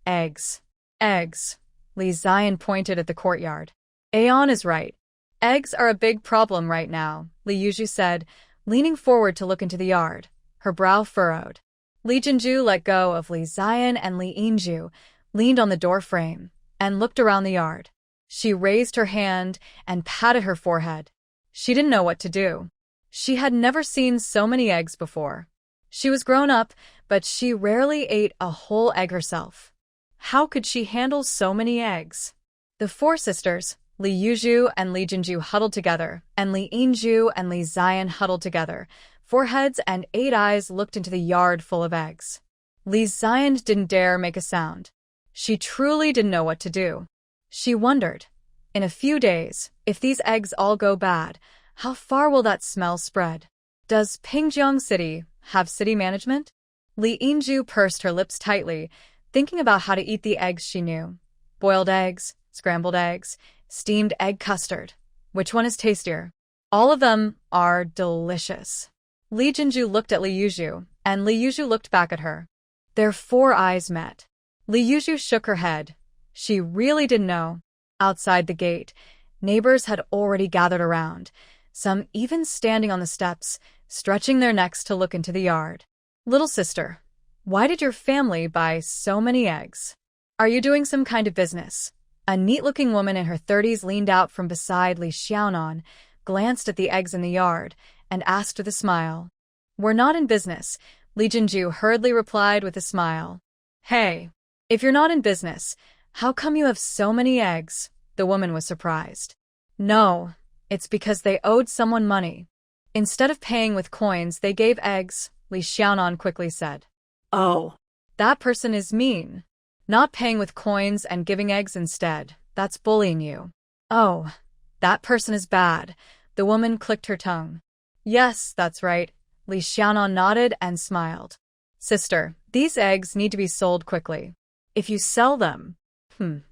eggs. Eggs. Li Ziyan pointed at the courtyard. Aeon is right. Eggs are a big problem right now, Li Yuzhu said, leaning forward to look into the yard, her brow furrowed. Li Jinju let go of Li Ziyan and Li Yinju, leaned on the door frame, and looked around the yard. She raised her hand and patted her forehead. She didn't know what to do. She had never seen so many eggs before. She was grown up, but she rarely ate a whole egg herself. How could she handle so many eggs? The 4 sisters, Li Yuzhu and Li Jinju huddled together, and Li Yinju and Li Ziyan huddled together. 4 heads and 8 eyes looked into the yard full of eggs. Li Ziyan didn't dare make a sound. She truly didn't know what to do. She wondered, in a few days, if these eggs all go bad, how far will that smell spread? Does Pingjiang City have city management? Li Yinju pursed her lips tightly, thinking about how to eat the eggs she knew. Boiled eggs, scrambled eggs, steamed egg custard. Which one is tastier? All of them are delicious. Li Jinju looked at Li Yuzhu, and Li Yuzhu looked back at her. Their 4 eyes met. Li Yuzhu shook her head. She really didn't know. Outside the gate, Neighbors had already gathered around, some even standing on the steps, stretching their necks to look into the yard. Little sister, why did your family buy so many eggs? Are you doing some kind of business? A neat-looking woman in her 30s leaned out from beside Li Xiaonan, glanced at the eggs in the yard, and asked with a smile. We're not in business, Li Jinju hurriedly replied with a smile. Hey, if you're not in business, how come you have so many eggs? The woman was surprised. No, it's because they owed someone money. Instead of paying with coins, they gave eggs, Li Xiaonan quickly said. Oh, That person is mean. Not paying with coins and giving eggs instead, that's bullying you. Oh, that person is bad. The woman clicked her tongue. Yes, that's right. Li Xiaonan nodded and smiled. Sister, these eggs need to be sold quickly. If you sell them,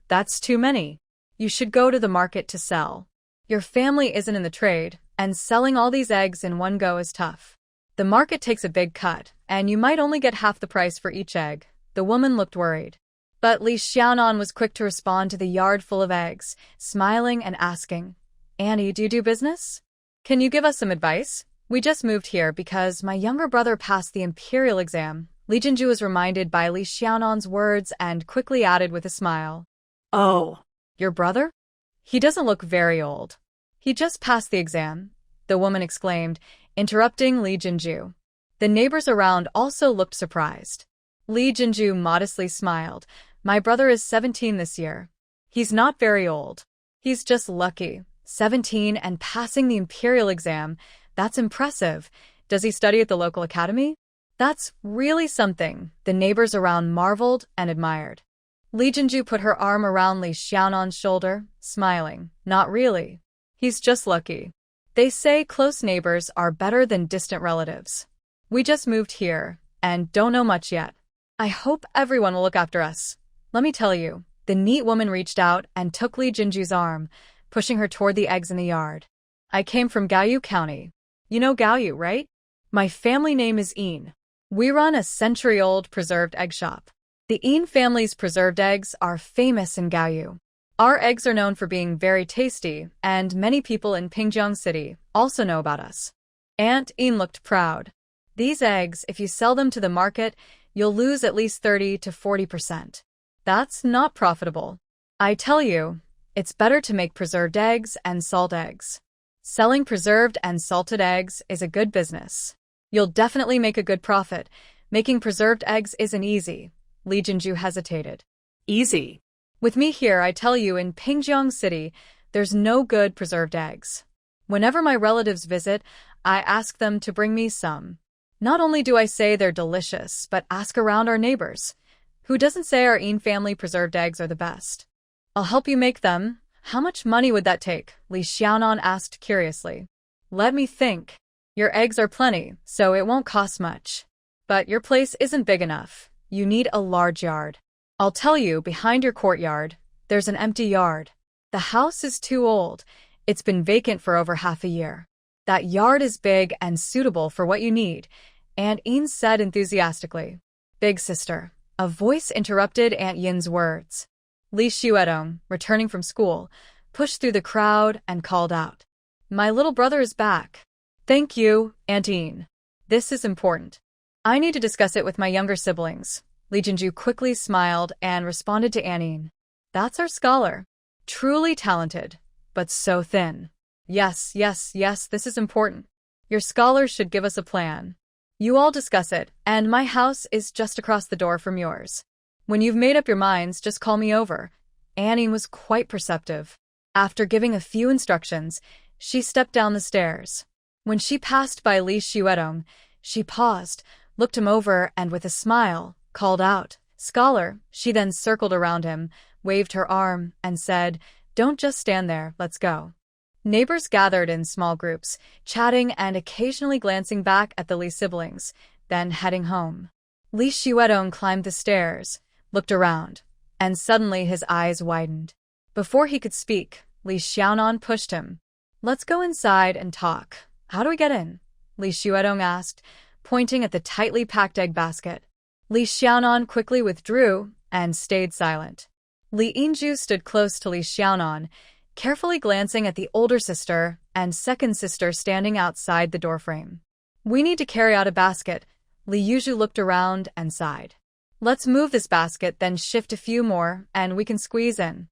that's too many. You should go to the market to sell. Your family isn't in the trade, and selling all these eggs in one go is tough. The market takes a big cut, and you might only get half the price for each egg. The woman looked worried. But Li Xiaonan was quick to respond to the yard full of eggs, smiling and asking, Annie, do you do business? Can you give us some advice? We just moved here because my younger brother passed the imperial exam. Li Jinju was reminded by Li Xiaonan's words and quickly added with a smile. oh, Your brother? He doesn't look very old. He just passed the exam, the woman exclaimed, interrupting Li Jinju. The neighbors around also looked surprised. Li Jinju modestly smiled. My brother is 17 this year. He's not very old. He's just lucky. 17 and passing the imperial exam. That's impressive. Does he study at the local academy? That's really something. The neighbors around marveled and admired. Li Jinju put her arm around Li Xiaonan's shoulder, smiling. Not really. He's just lucky. They say close neighbors are better than distant relatives. We just moved here and don't know much yet. I hope everyone will look after us. Let me tell you, the neat woman reached out and took Li Jinju's arm, pushing her toward the eggs in the yard. I came from Gaoyu County. You know Gaoyu, right? My family name is Yin. We run a century-old preserved egg shop. The Yin family's preserved eggs are famous in Gaoyu. Our eggs are known for being very tasty, and many people in Pingjiang City also know about us. Aunt Yin looked proud. These eggs, if you sell them to the market, you'll lose at least 30 to 40%. That's not profitable. I tell you, it's better to make preserved eggs and salt eggs. Selling preserved and salted eggs is a good business. You'll definitely make a good profit. Making preserved eggs isn't easy. Li Jinju hesitated. easy. With me here, I tell you, in Pingjiang City, there's no good preserved eggs. Whenever my relatives visit, I ask them to bring me some. Not only do I say they're delicious, but ask around our neighbors. Who doesn't say our Yin family preserved eggs are the best? I'll help you make them. How much money would that take? Li Xiaonan asked curiously. Let me think. Your eggs are plenty, so it won't cost much. But your place isn't big enough. You need a large yard. I'll tell you, behind your courtyard, there's an empty yard. The house is too old. It's been vacant for over half a year. That yard is big and suitable for what you need, Aunt Yin said enthusiastically. Big sister. A voice interrupted Aunt Yin's words. Li Xuedong, returning from school, pushed through the crowd and called out. My little brother is back. Thank you, Aunt Yin. This is important. I need to discuss it with my younger siblings. Li Jinju quickly smiled and responded to Aunt Yin. That's our scholar. Truly talented, but so thin. Yes, this is important. Your scholars should give us a plan. You all discuss it, and my house is just across the door from yours. When you've made up your minds, just call me over. Annie was quite perceptive. After giving a few instructions, she stepped down the stairs. When she passed by Li Xuedong, she paused, looked him over, and with a smile, called out, Scholar. She then circled around him, waved her arm, and said, Don't just stand there, let's go. Neighbors gathered in small groups, chatting and occasionally glancing back at the Li siblings, then heading home. Li Xuedong climbed the stairs, looked around, and suddenly his eyes widened. Before he could speak, Li Xiaonan pushed him. Let's go inside and talk. How do we get in? Li Xuedong asked, pointing at the tightly packed egg basket. Li Xiaonan quickly withdrew and stayed silent. Li Yinju stood close to Li Xiaonan, carefully glancing at the older sister and second sister standing outside the doorframe. We need to carry out a basket. Li Yuzhu looked around and sighed. Let's move this basket, then shift a few more, and we can squeeze in.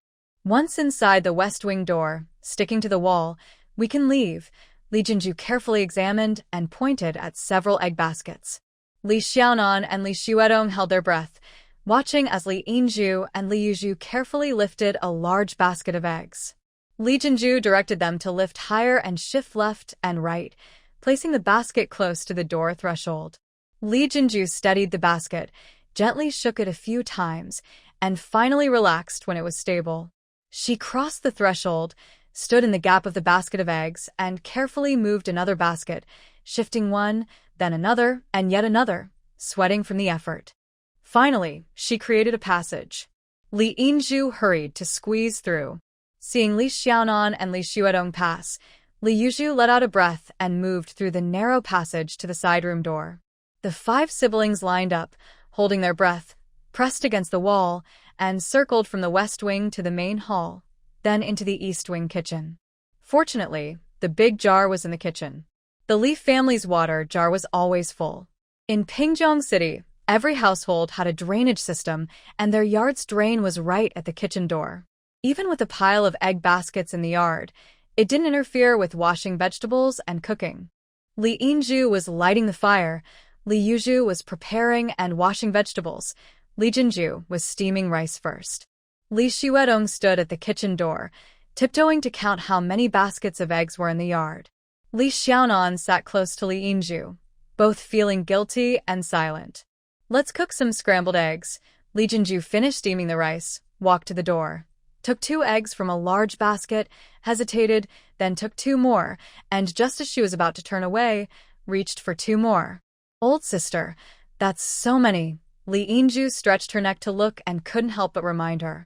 Once inside the west wing door, sticking to the wall, we can leave. Li Jinju carefully examined and pointed at several egg baskets. Li Xiaonan and Li Xuedong held their breath, watching as Li Yinju and Li Yuzhu carefully lifted a large basket of eggs. Li Jinju directed them to lift higher and shift left and right, placing the basket close to the door threshold. Li Jinju steadied the basket, gently shook it a few times, and finally relaxed when it was stable. She crossed the threshold, stood in the gap of the basket of eggs, and carefully moved another basket, shifting one, then another, and yet another, sweating from the effort. Finally, she created a passage. Li Yinju hurried to squeeze through. Seeing Li Xiaonan and Li Xuedong pass, Li Yuzhu let out a breath and moved through the narrow passage to the side room door. The 5 siblings lined up, holding their breath, pressed against the wall, and circled from the west wing to the main hall, then into the east wing kitchen. Fortunately, the big jar was in the kitchen. The Li family's water jar was always full. In Pingjiang City, every household had a drainage system, and their yard's drain was right at the kitchen door. Even with a pile of egg baskets in the yard, it didn't interfere with washing vegetables and cooking. Li Yinju was lighting the fire, Li Yuzhu was preparing and washing vegetables, Li Jinju was steaming rice first. Li Xuedong stood at the kitchen door, tiptoeing to count how many baskets of eggs were in the yard. Li Xiaonan sat close to Li Yinju, both feeling guilty and silent. Let's cook some scrambled eggs. Li Jinju finished steaming the rice, walked to the door, took 2 eggs from a large basket, hesitated, then took 2 more, and just as she was about to turn away, reached for 2 more. Old sister, that's so many. Li Yinju stretched her neck to look and couldn't help but remind her.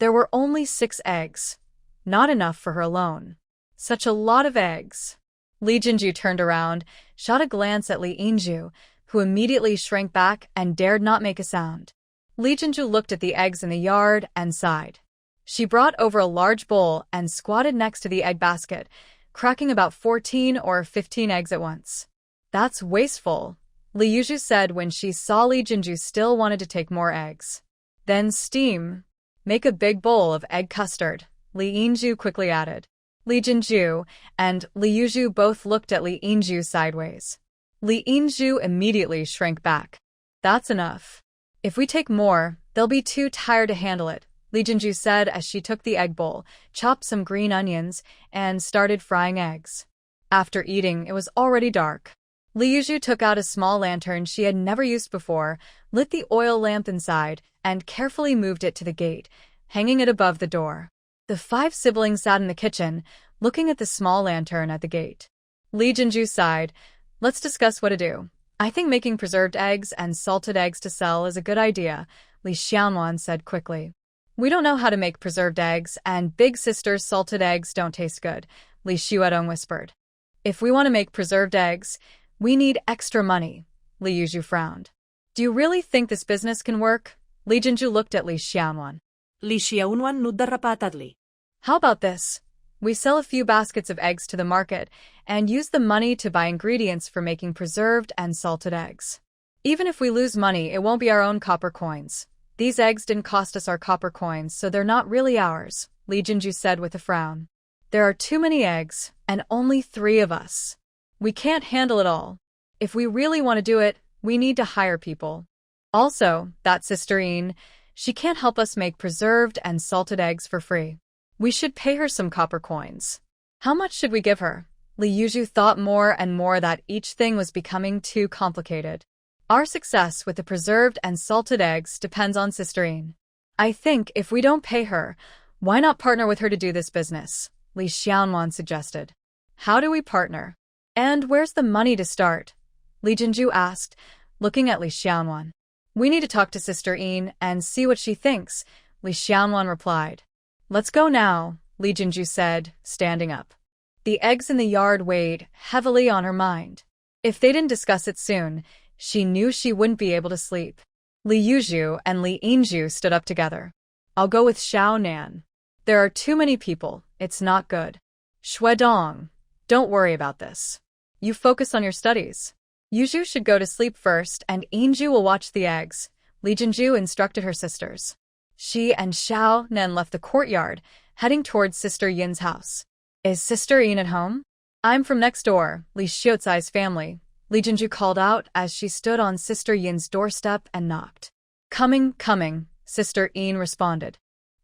There were only 6 eggs. Not enough for her alone. Such a lot of eggs. Li Jinju turned around, shot a glance at Li Yinju, who immediately shrank back and dared not make a sound. Li Jinju looked at the eggs in the yard and sighed. She brought over a large bowl and squatted next to the egg basket, cracking about 14 or 15 eggs at once. That's wasteful, Li Yuzhu said when she saw Li Jinju still wanted to take more eggs. Then steam. Make a big bowl of egg custard, Li Yinju quickly added. Li Jinju and Li Yuzhu both looked at Li Yinju sideways. Li Yinju immediately shrank back. That's enough. If we take more, they'll be too tired to handle it, Li Jinju said as she took the egg bowl, chopped some green onions, and started frying eggs. After eating, it was already dark. Li Yuzhu took out a small lantern she had never used before, lit the oil lamp inside, and carefully moved it to the gate, hanging it above the door. The 5 siblings sat in the kitchen, looking at the small lantern at the gate. Li Jinju sighed. Let's discuss what to do. I think making preserved eggs and salted eggs to sell is a good idea, Li Xiaonan said quickly. We don't know how to make preserved eggs, and Big Sister's salted eggs don't taste good, Li Xuedong whispered. If we want to make preserved eggs, we need extra money, Li Yuzhu frowned. Do you really think this business can work? Li Jinju looked at Li Xiaonan. Li Xiaonan nudarrapatadli. How about this? We sell a few baskets of eggs to the market and use the money to buy ingredients for making preserved and salted eggs. Even if we lose money, it won't be our own copper coins. These eggs didn't cost us our copper coins, so they're not really ours, Li Jinju said with a frown. There are too many eggs, and only 3 of us. We can't handle it all. If we really want to do it, we need to hire people. Also, that Sister Yin, she can't help us make preserved and salted eggs for free. We should pay her some copper coins. How much should we give her? Li Yuzhu thought more and more that each thing was becoming too complicated. Our success with the preserved and salted eggs depends on Sister Yin. I think if we don't pay her, why not partner with her to do this business? Li Xiaonan suggested. How do we partner? And where's the money to start? Li Jinju asked, looking at Li Xiaonan. We need to talk to Sister Yin and see what she thinks, Li Xiaonan replied. Let's go now, Li Jinju said, standing up. The eggs in the yard weighed heavily on her mind. If they didn't discuss it soon, she knew she wouldn't be able to sleep. Li Yuzhu and Li Yinju stood up together. I'll go with Xiao Nan. There are too many people, it's not good. Shuedong, don't worry about this. You focus on your studies. Yuzhu should go to sleep first, and Inju will watch the eggs, Li Jinju instructed her sisters. She and Xiao Nen left the courtyard, heading towards Sister Yin's house. Is Sister Yin at home? I'm from next door, Li Xiucai's family, Li Jinju called out as she stood on Sister Yin's doorstep and knocked. Coming, coming, Sister Yin responded.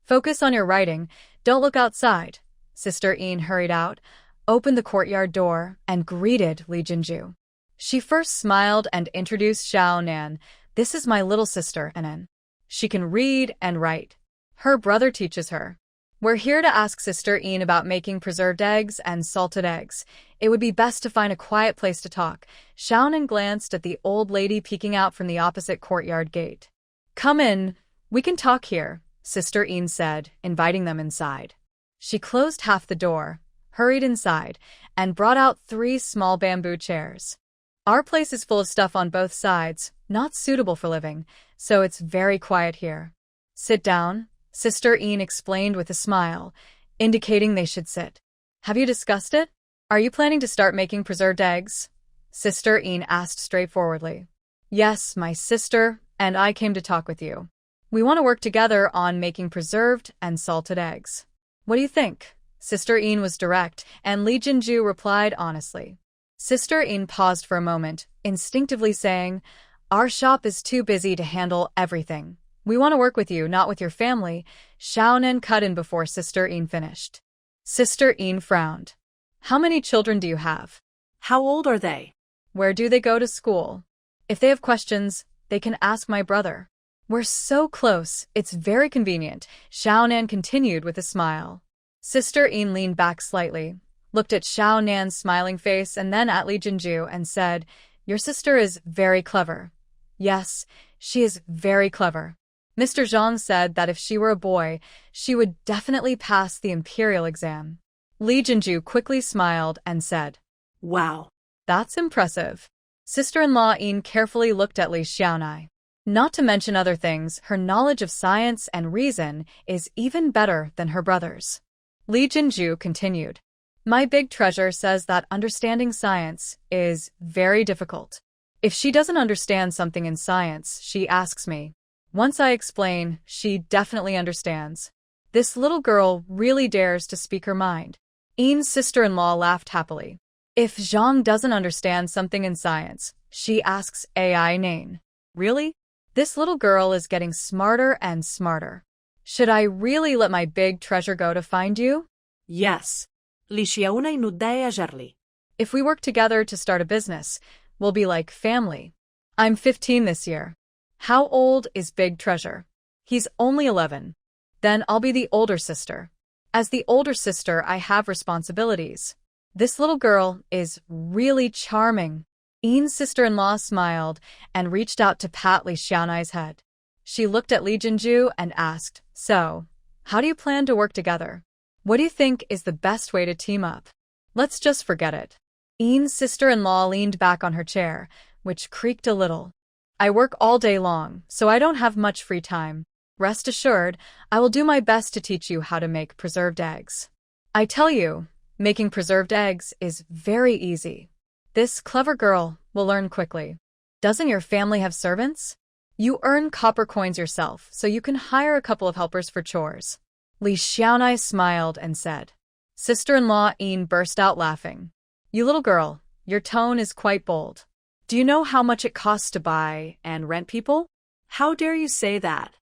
Focus on your writing, don't look outside. Sister Yin hurried out, opened the courtyard door, and greeted Li Jinju. She first smiled and introduced Xiao Nan. This is my little sister, Anan. She can read and write. Her brother teaches her. We're here to ask Sister Yin about making preserved eggs and salted eggs. It would be best to find a quiet place to talk. Xiao Nan glanced at the old lady peeking out from the opposite courtyard gate. Come in, we can talk here, Sister Yin said, inviting them inside. She closed half the door, hurried inside, and brought out 3 small bamboo chairs. Our place is full of stuff on both sides, not suitable for living, so it's very quiet here. Sit down, Sister Yin explained with a smile, indicating they should sit. Have you discussed it? Are you planning to start making preserved eggs? Sister Yin asked straightforwardly. Yes, my sister and I came to talk with you. We want to work together on making preserved and salted eggs. What do you think? Sister Yin was direct, and Li Jinju replied honestly. Sister Yin paused for a moment, instinctively saying, Our shop is too busy to handle everything. We want to work with you, not with your family. Xiao Nan cut in before Sister Yin finished. Sister Yin frowned. How many children do you have? How old are they? Where do they go to school? If they have questions, they can ask my brother. We're so close, it's very convenient, Xiao Nan continued with a smile. Sister Yin leaned back slightly, looked at Xiao Nan's smiling face and then at Li Jinju and said, Your sister is very clever. Yes, she is very clever. Mr. Zhang said that if she were a boy, she would definitely pass the imperial exam. Li Jinju quickly smiled and said, Wow. That's impressive. Sister-in-law Yin carefully looked at Li Xiaonai. Not to mention other things, her knowledge of science and reason is even better than her brother's. Li Jinju continued. My big treasure says that understanding science is very difficult. If she doesn't understand something in science, she asks me. Once I explain, she definitely understands. This little girl really dares to speak her mind. Yin's sister-in-law laughed happily. If Zhang doesn't understand something in science, she asks AI Nain. Really? This little girl is getting smarter and smarter. Should I really let my big treasure go to find you? Yes. Li Xiauna inuddae ajarli. If we work together to start a business, we'll be like family. I'm 15 this year. How old is Big Treasure? He's only 11. Then I'll be the older sister. As the older sister, I have responsibilities. This little girl is really charming. Yin's sister-in-law smiled and reached out to pat Li Xiaonai's head. She looked at Li Jinju and asked, So, how do you plan to work together? What do you think is the best way to team up? Let's just forget it. Yin's sister-in-law leaned back on her chair, which creaked a little. I work all day long, so I don't have much free time. Rest assured, I will do my best to teach you how to make preserved eggs. I tell you, making preserved eggs is very easy. This clever girl will learn quickly. Doesn't your family have servants? You earn copper coins yourself, so you can hire a couple of helpers for chores. Li Xiaonai smiled and said. Sister-in-law Yin burst out laughing. You little girl, your tone is quite bold. Do you know how much it costs to buy and rent people? How dare you say that?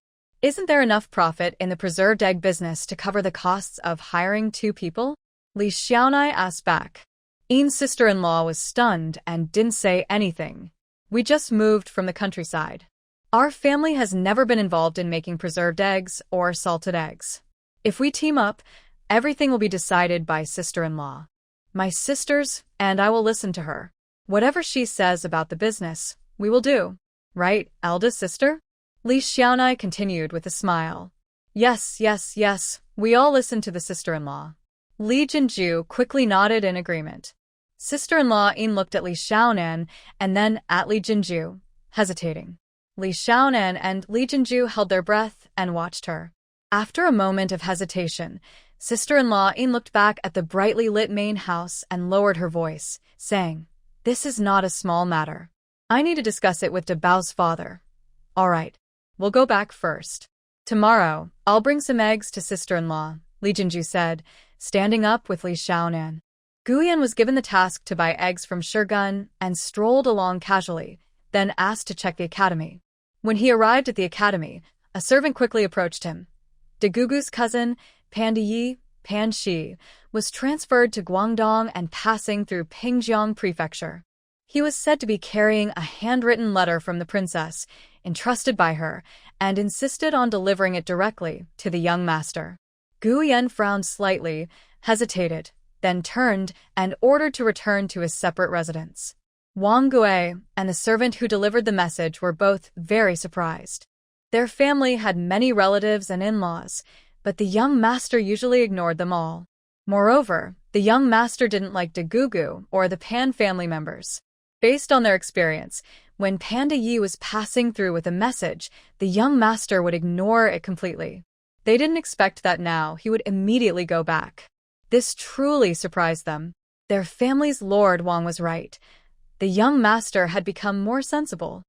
Isn't there enough profit in the preserved egg business to cover the costs of hiring 2 people? Li Xiaonai asked back. Yin's sister-in-law was stunned and didn't say anything. We just moved from the countryside. Our family has never been involved in making preserved eggs or salted eggs. If we team up, everything will be decided by sister-in-law. My sisters, and I will listen to her. Whatever she says about the business, we will do. Right, eldest sister? Li Xiaonai continued with a smile. Yes, yes, yes, we all listen to the sister-in-law. Li Jinju quickly nodded in agreement. Sister-in-law Yin looked at Li Xiaonan and then at Li Jinju, hesitating. Li Xiaonan and Li Jinju held their breath and watched her. After a moment of hesitation, sister-in-law In looked back at the brightly lit main house and lowered her voice, saying, "This is not a small matter. I need to discuss it with De Bao's father." "All right, we'll go back first. Tomorrow, I'll bring some eggs to sister-in-law," Li Jinju said, standing up with Li Xiaonan. Guyan was given the task to buy eggs from Shurgun and strolled along casually, then asked to check the academy. When he arrived at the academy, a servant quickly approached him. De Gugu's cousin, Panda Yi, Pan Shi, was transferred to Guangdong and passing through Pingjiang Prefecture. He was said to be carrying a handwritten letter from the princess, entrusted by her, and insisted on delivering it directly to the young master. Guyan frowned slightly, hesitated, then turned and ordered to return to his separate residence. Wang Gui and the servant who delivered the message were both very surprised. Their family had many relatives and in-laws, but the young master usually ignored them all. Moreover, the young master didn't like De Gugu or the Pan family members. Based on their experience, when Panda Yi was passing through with a message, the young master would ignore it completely. They didn't expect that now he would immediately go back. This truly surprised them. Their family's Lord Wang was right. The young master had become more sensible.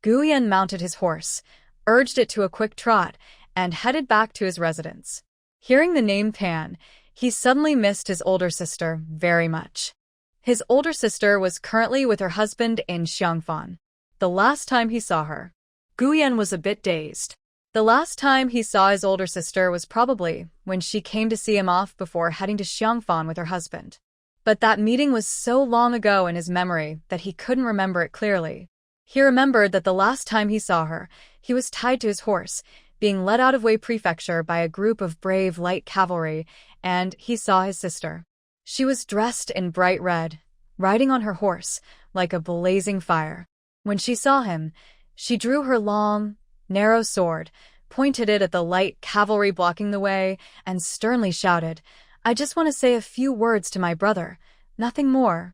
Guyan mounted his horse, urged it to a quick trot, and headed back to his residence. Hearing the name Pan, he suddenly missed his older sister very much. His older sister was currently with her husband in Xiangfan. The last time he saw her, Guyan was a bit dazed. The last time he saw his older sister was probably when she came to see him off before heading to Xiangfan with her husband. But that meeting was so long ago in his memory that he couldn't remember it clearly. He remembered that the last time he saw her, he was tied to his horse, being led out of Wei Prefecture by a group of brave light cavalry, and he saw his sister. She was dressed in bright red, riding on her horse, like a blazing fire. When she saw him, she drew her long, narrow sword, pointed it at the light cavalry blocking the way, and sternly shouted, "I just want to say a few words to my brother, nothing more.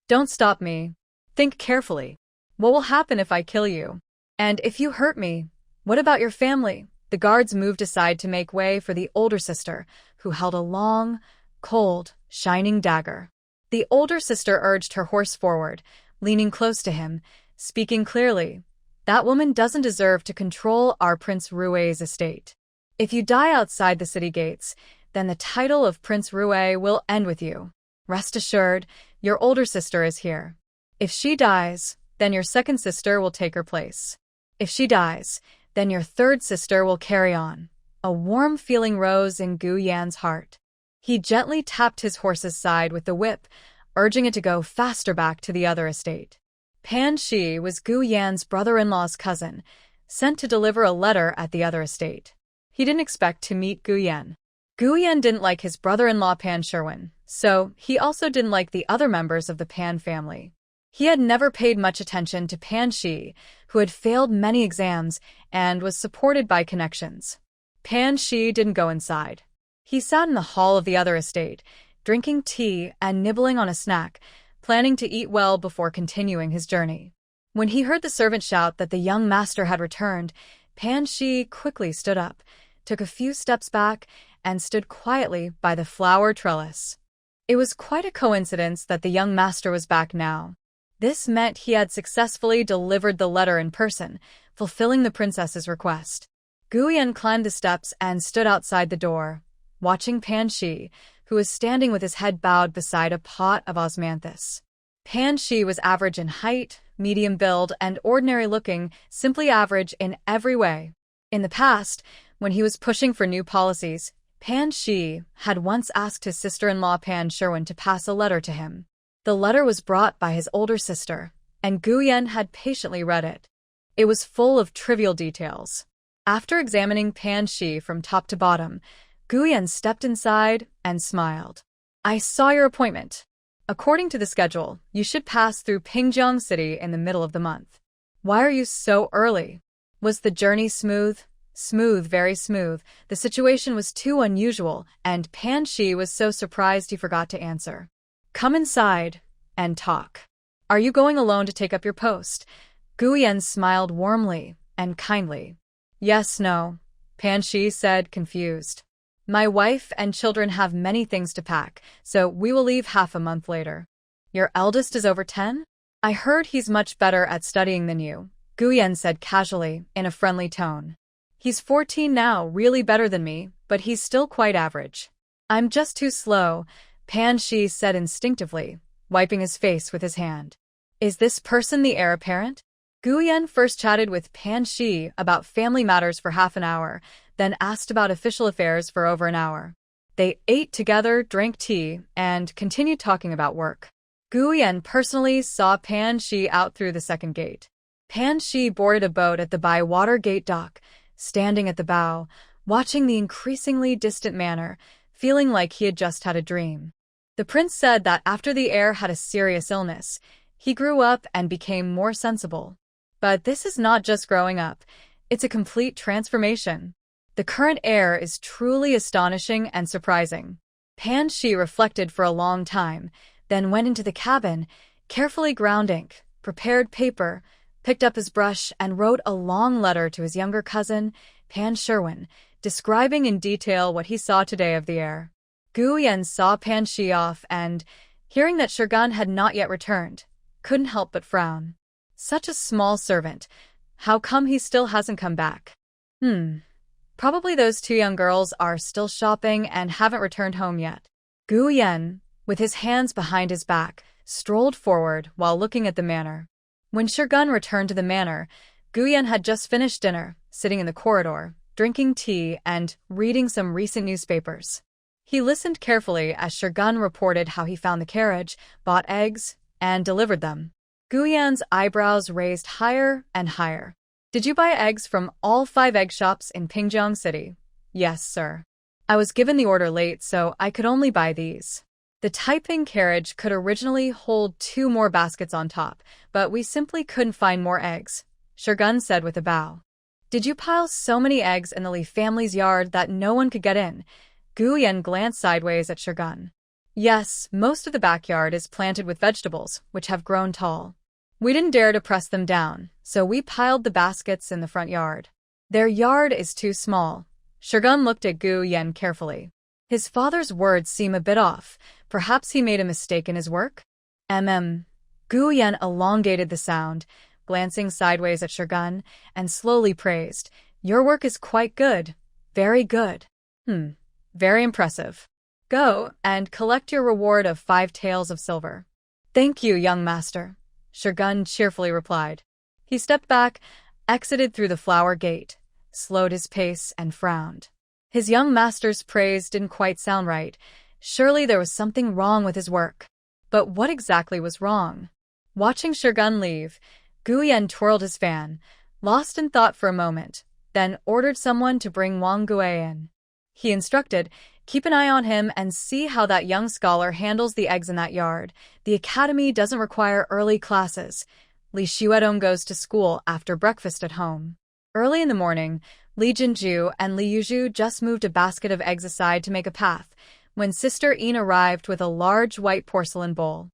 Don't stop me. Think carefully. What will happen if I kill you? And if you hurt me, what about your family?" The guards moved aside to make way for the older sister, who held a long, cold, shining dagger. The older sister urged her horse forward, leaning close to him, speaking clearly. "That woman doesn't deserve to control our Prince Rui's estate. If you die outside the city gates, then the title of Prince Rui will end with you. Rest assured, your older sister is here. If she dies, then your second sister will take her place. If she dies, then your third sister will carry on." A warm feeling rose in Gu Yan's heart. He gently tapped his horse's side with the whip, urging it to go faster back to the other estate. Pan Shi was Gu Yan's brother-in-law's cousin, sent to deliver a letter at the other estate. He didn't expect to meet Gu Yan. Gu Yan didn't like his brother-in-law Pan Sherwin, so he also didn't like the other members of the Pan family. He had never paid much attention to Pan Shi, who had failed many exams and was supported by connections. Pan Shi didn't go inside. He sat in the hall of the other estate, drinking tea and nibbling on a snack, planning to eat well before continuing his journey. When he heard the servant shout that the young master had returned, Pan Shi quickly stood up, took a few steps back, and stood quietly by the flower trellis. It was quite a coincidence that the young master was back now. This meant he had successfully delivered the letter in person, fulfilling the princess's request. Guyan climbed the steps and stood outside the door, watching Pan Shi, who was standing with his head bowed beside a pot of osmanthus. Pan Shi was average in height, medium build, and ordinary-looking, simply average in every way. In the past, when he was pushing for new policies, Pan Shi had once asked his sister-in-law Pan Sherwin to pass a letter to him. The letter was brought by his older sister, and Guyan had patiently read it. It was full of trivial details. After examining Pan Shi from top to bottom, Guyan stepped inside and smiled. "I saw your appointment. According to the schedule, you should pass through Pingjiang City in the middle of the month. Why are you so early? Was the journey smooth?" "Smooth, very smooth. The situation was too unusual, and Pan Shi was so surprised he forgot to answer." "Come inside and talk. Are you going alone to take up your post?" Guyan smiled warmly and kindly. "Yes, no. Pan Shi said, confused. My wife and children have many things to pack, so we will leave half a month later. Your eldest is over 10? I heard he's much better at studying than you, Guyen said casually, in a friendly tone. He's 14 now, really better than me, but he's still quite average. I'm just too slow, Pan Shi said instinctively, wiping his face with his hand. Is this person the heir apparent? Guyen first chatted with Pan Shi about family matters for half an hour, then asked about official affairs for over an hour. They ate together, drank tea, and continued talking about work. Guyen personally saw Pan Shi out through the second gate. Pan Shi boarded a boat at the by-water gate dock, standing at the bow, watching the increasingly distant manor, feeling like he had just had a dream. The prince said that after the heir had a serious illness, he grew up and became more sensible. But this is not just growing up, it's a complete transformation. The current heir is truly astonishing and surprising. Pan Shi reflected for a long time, then went into the cabin, carefully ground ink, prepared paper, picked up his brush, and wrote a long letter to his younger cousin, Pan Sherwin, describing in detail what he saw today of the heir. Guyen saw Pan Shi off and, hearing that Shergun had not yet returned, couldn't help but frown. Such a small servant. How come he still hasn't come back? Probably those two young girls are still shopping and haven't returned home yet. Guyen, with his hands behind his back, strolled forward while looking at the manor. When Shergun returned to the manor, Guyen had just finished dinner, sitting in the corridor, drinking tea and reading some recent newspapers. He listened carefully as Shergun reported how he found the carriage, bought eggs, and delivered them. Guyen's eyebrows raised higher and higher. Did you buy eggs from all 5 egg shops in Pingjiang City? Yes, sir. I was given the order late, so I could only buy these. The Taiping carriage could originally hold 2 more baskets on top, but we simply couldn't find more eggs, Shergun said with a bow. Did you pile so many eggs in the Li family's yard that no one could get in? Guyen glanced sideways at Shergun. Yes, most of the backyard is planted with vegetables, which have grown tall. We didn't dare to press them down, so we piled the baskets in the front yard. Their yard is too small. Shergun looked at Guyen carefully. His father's words seem a bit off. Perhaps he made a mistake in his work? Guyen elongated the sound, glancing sideways at Shergun, and slowly praised. Your work is quite good. Very good. Very impressive. Go and collect your reward of 5 taels of silver. Thank you, young master, Shergun cheerfully replied. He stepped back, exited through the flower gate, slowed his pace, and frowned. His young master's praise didn't quite sound right. Surely there was something wrong with his work. But what exactly was wrong? Watching Shergun leave, Guyen twirled his fan, lost in thought for a moment, then ordered someone to bring Wang Gue in. He instructed, keep an eye on him and see how that young scholar handles the eggs in that yard. The academy doesn't require early classes. Li Xuedong goes to school after breakfast at home. Early in the morning, Li Jinju and Li Yuzhu just moved a basket of eggs aside to make a path, when Sister Yin arrived with a large white porcelain bowl.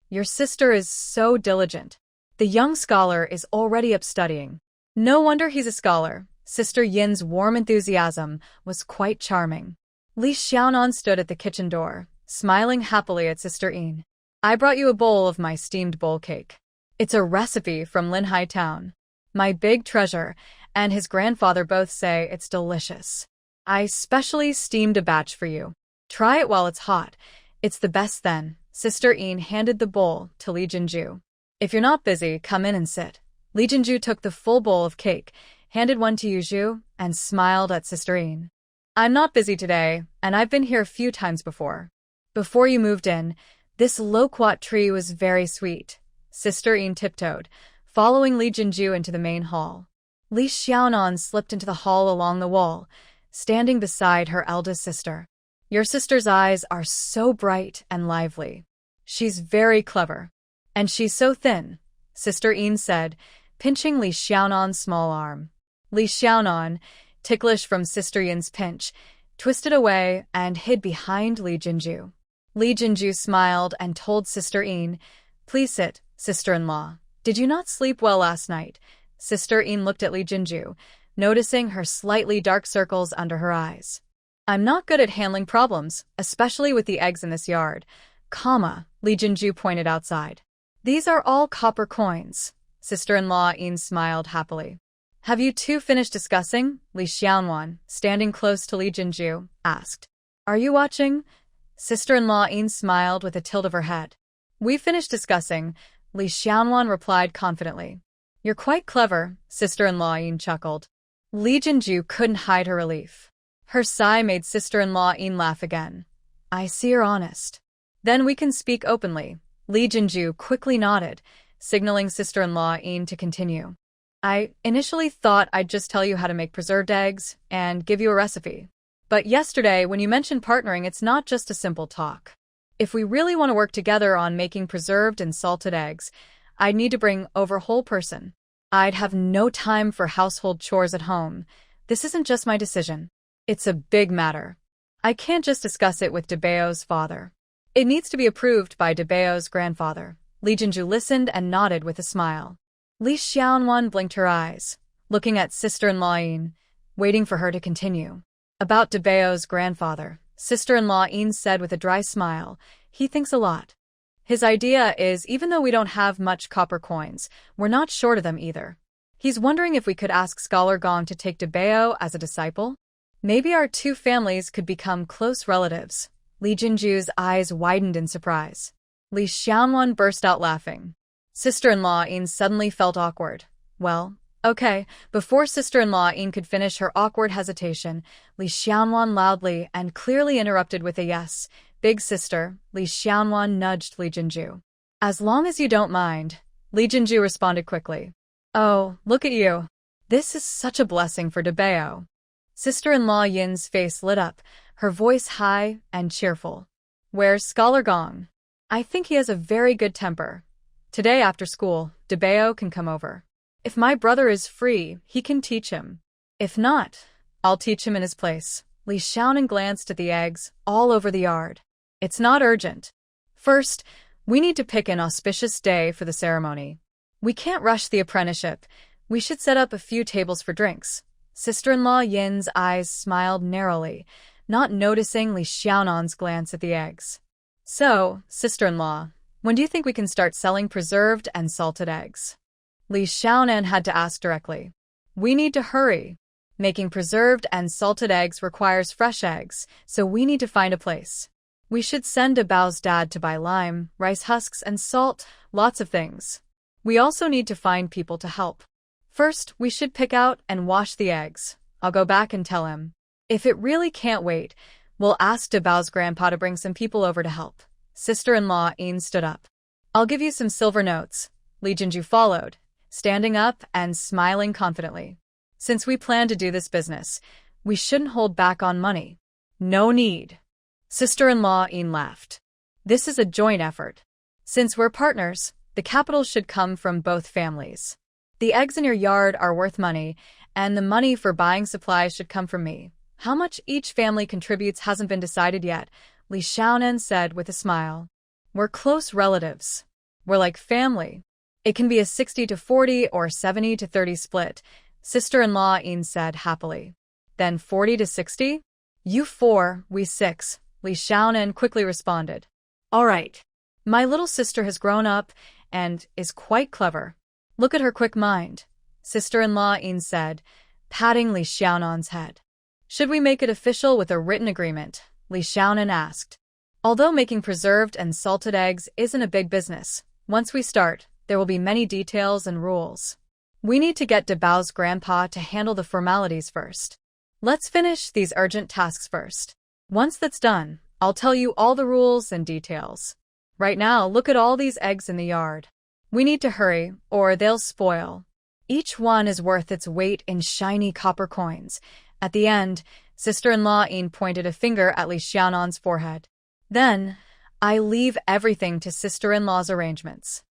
Your sister is so diligent. The young scholar is already up studying. No wonder he's a scholar. Sister Yin's warm enthusiasm was quite charming. Li Xiaonan stood at the kitchen door, smiling happily at Sister Yin. I brought you a bowl of my steamed bowl cake. It's a recipe from Linhai Town. My big treasure, and his grandfather both say it's delicious. I specially steamed a batch for you. Try it while it's hot. It's the best then. Sister Yin handed the bowl to Li Jinju. If you're not busy, come in and sit. Li Jinju took the full bowl of cake, handed one to Yuzhu, and smiled at Sister Yin. I'm not busy today, and I've been here a few times before. Before you moved in, this loquat tree was very sweet. Sister Yin tiptoed, following Li Jinju into the main hall. Li Xiaonan slipped into the hall along the wall, standing beside her eldest sister. Your sister's eyes are so bright and lively. She's very clever. And she's so thin, Sister Yin said, pinching Li Xiaonan's small arm. Li Xiaonan, ticklish from Sister Yin's pinch, twisted away and hid behind Li Jinju. Li Jinju smiled and told Sister Yin, please sit, sister-in-law. Did you not sleep well last night? Sister Yin looked at Li Jinju, noticing her slightly dark circles under her eyes. I'm not good at handling problems, especially with the eggs in this yard, Li Jinju pointed outside. These are all copper coins. Sister-in-law Yin smiled happily. Have you two finished discussing? Li Xiaonan, standing close to Li Jinju, asked. Are you watching? Sister-in-law Yin smiled with a tilt of her head. We finished discussing, Li Xiaonan replied confidently. You're quite clever, sister-in-law Yin chuckled. Li Jinju couldn't hide her relief. Her sigh made sister-in-law Yin laugh again. I see you're honest. Then we can speak openly. Li Jinju quickly nodded, signaling sister-in-law Yin to continue. I initially thought I'd just tell you how to make preserved eggs and give you a recipe. But yesterday, when you mentioned partnering, it's not just a simple talk. If we really want to work together on making preserved and salted eggs, I'd need to bring over a whole person. I'd have no time for household chores at home. This isn't just my decision. It's a big matter. I can't just discuss it with Debao's father. It needs to be approved by Debao's grandfather. Li Jinju listened and nodded with a smile. Li Xiaonan blinked her eyes, looking at sister-in-law Yin, waiting for her to continue. About Debao's grandfather, sister-in-law Yin said with a dry smile, he thinks a lot. His idea is, even though we don't have much copper coins, we're not short of them either. He's wondering if we could ask Scholar Gong to take Debao as a disciple. Maybe our two families could become close relatives. Li Jinju's eyes widened in surprise. Li Xiaonan burst out laughing. Sister-in-law Yin suddenly felt awkward. Well, okay. Before sister-in-law Yin could finish her awkward hesitation, Li Xiaonan loudly and clearly interrupted with a yes. Big sister, Li Xiaonan nudged Li Jinju. As long as you don't mind, Li Jinju responded quickly. Oh, look at you. This is such a blessing for Debao. Sister-in-law Yin's face lit up, her voice high and cheerful. Where's Scholar Gong? I think he has a very good temper. Today after school, Debao can come over. If my brother is free, he can teach him. If not, I'll teach him in his place. Li Xiaonan glanced at the eggs all over the yard. It's not urgent. First, we need to pick an auspicious day for the ceremony. We can't rush the apprenticeship. We should set up a few tables for drinks. Sister-in-law Yin's eyes smiled narrowly, not noticing Li Xiaonan's glance at the eggs. So, sister-in-law, when do you think we can start selling preserved and salted eggs? Li Xiaonan had to ask directly. We need to hurry. Making preserved and salted eggs requires fresh eggs, so we need to find a place. We should send Debao's dad to buy lime, rice husks, and salt, lots of things. We also need to find people to help. First, we should pick out and wash the eggs. I'll go back and tell him. If it really can't wait, we'll ask Debao's grandpa to bring some people over to help. Sister-in-law Yin stood up. I'll give you some silver notes. Li Jinju followed, standing up and smiling confidently. Since we plan to do this business, we shouldn't hold back on money. No need. Sister-in-law Yin laughed. This is a joint effort. Since we're partners, the capital should come from both families. The eggs in your yard are worth money, and the money for buying supplies should come from me. How much each family contributes hasn't been decided yet, Li Xiaonan said with a smile. We're close relatives. We're like family. It can be a 60-40 or 70-30 split, sister-in-law Yin said happily. Then 40-60? You 4, we 6, Li Xiaonan quickly responded. All right. My little sister has grown up and is quite clever. Look at her quick mind, sister-in-law Yin said, patting Li Xiaonan's head. Should we make it official with a written agreement? Li Xiaonan asked. Although making preserved and salted eggs isn't a big business, once we start, there will be many details and rules. We need to get Debao's grandpa to handle the formalities first. Let's finish these urgent tasks first. Once that's done, I'll tell you all the rules and details. Right now, look at all these eggs in the yard. We need to hurry, or they'll spoil. Each one is worth its weight in shiny copper coins. At the end, sister-in-law Yin pointed a finger at Li Xiaonan's forehead. Then, I leave everything to sister-in-law's arrangements.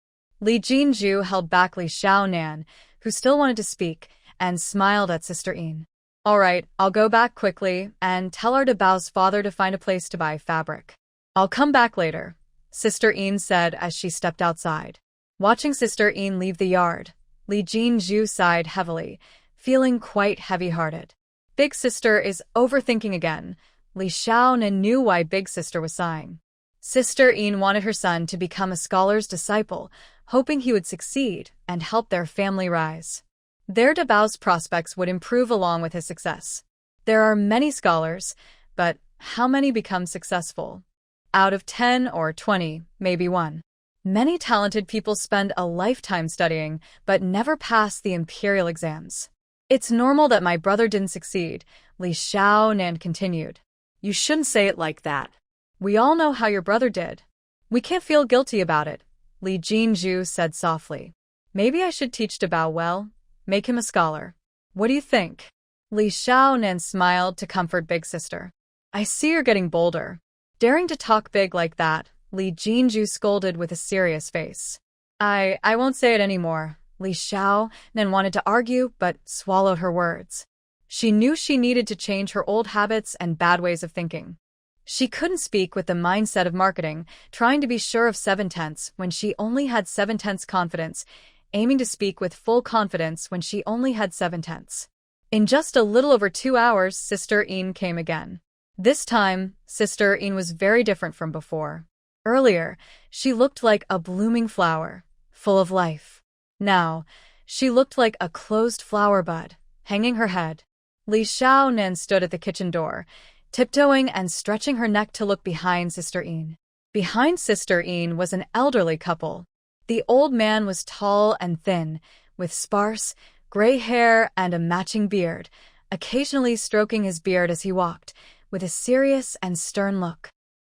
Li Jinju held back Li Xiaonan, who still wanted to speak, and smiled at Sister Yin. All right, I'll go back quickly and tell our Debao's father to find a place to buy fabric. I'll come back later, Sister Yin said as she stepped outside. Watching Sister Yin leave the yard, Li Jinju sighed heavily, feeling quite heavy-hearted. Big sister is overthinking again. Li Xiaonan knew why Big Sister was sighing. Sister Yin wanted her son to become a scholar's disciple, hoping he would succeed and help their family rise. Their Dabao's prospects would improve along with his success. There are many scholars, but how many become successful? Out of 10 or 20, maybe one. Many talented people spend a lifetime studying, but never pass the imperial exams. It's normal that my brother didn't succeed, Li Xiaonan continued. You shouldn't say it like that. We all know how your brother did. We can't feel guilty about it, Li Jinju said softly. Maybe I should teach Dabao well, make him a scholar. What do you think? Li Xiaonan smiled to comfort Big Sister. I see you're getting bolder. Daring to talk big like that, Li Jinju scolded with a serious face. I won't say it anymore. Li Xiaonan wanted to argue, but swallowed her words. She knew she needed to change her old habits and bad ways of thinking. She couldn't speak with the mindset of marketing, trying to be sure of 7/10 when she only had 7/10 confidence, aiming to speak with full confidence when she only had 7/10. In just a little over 2 hours, Sister Yin came again. This time, Sister Yin was very different from before. Earlier, she looked like a blooming flower, full of life. Now, she looked like a closed flower bud, hanging her head. Li Xiaonan stood at the kitchen door, tiptoeing and stretching her neck to look behind Sister Yin. Behind Sister Yin was an elderly couple. The old man was tall and thin, with sparse, gray hair and a matching beard, occasionally stroking his beard as he walked, with a serious and stern look.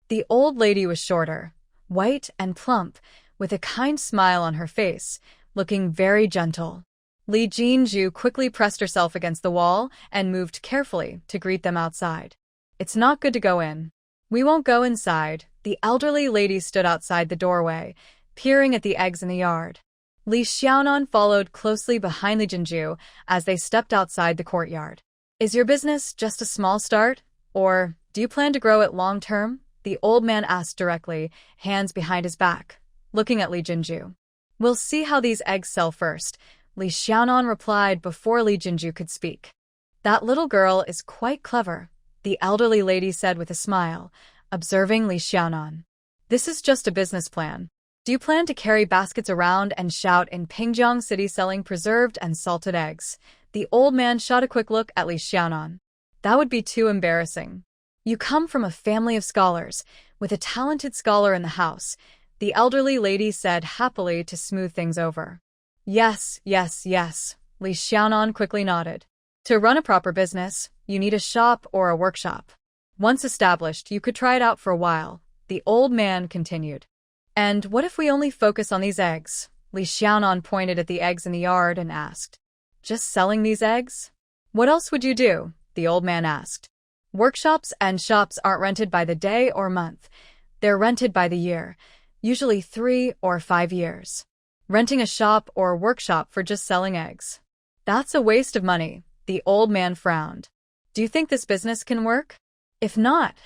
The old lady was shorter, white and plump, with a kind smile on her face, looking very gentle. Li Jinju quickly pressed herself against the wall and moved carefully to greet them outside. It's not good to go in. We won't go inside. The elderly lady stood outside the doorway, peering at the eggs in the yard. Li Xiaonan followed closely behind Li Jinju as they stepped outside the courtyard. Is your business just a small start? Or do you plan to grow it long term? The old man asked directly, hands behind his back, looking at Li Jinju. We'll see how these eggs sell first, Li Xiaonan replied before Li Jinju could speak. That little girl is quite clever, the elderly lady said with a smile, observing Li Xiaonan. This is just a business plan. Do you plan to carry baskets around and shout in Pingjiang City selling preserved and salted eggs? The old man shot a quick look at Li Xiaonan. That would be too embarrassing. You come from a family of scholars, with a talented scholar in the house, the elderly lady said happily to smooth things over. Yes, Li Xiaonan quickly nodded. To run a proper business, you need a shop or a workshop. Once established, you could try it out for a while, the old man continued. And what if we only focus on these eggs? Li Xiaonan pointed at the eggs in the yard and asked. Just selling these eggs? What else would you do? The old man asked. Workshops and shops aren't rented by the day or month. They're rented by the year, usually 3 or 5 years. Renting a shop or workshop for just selling eggs. That's a waste of money, the old man frowned. Do you think this business can work? If not,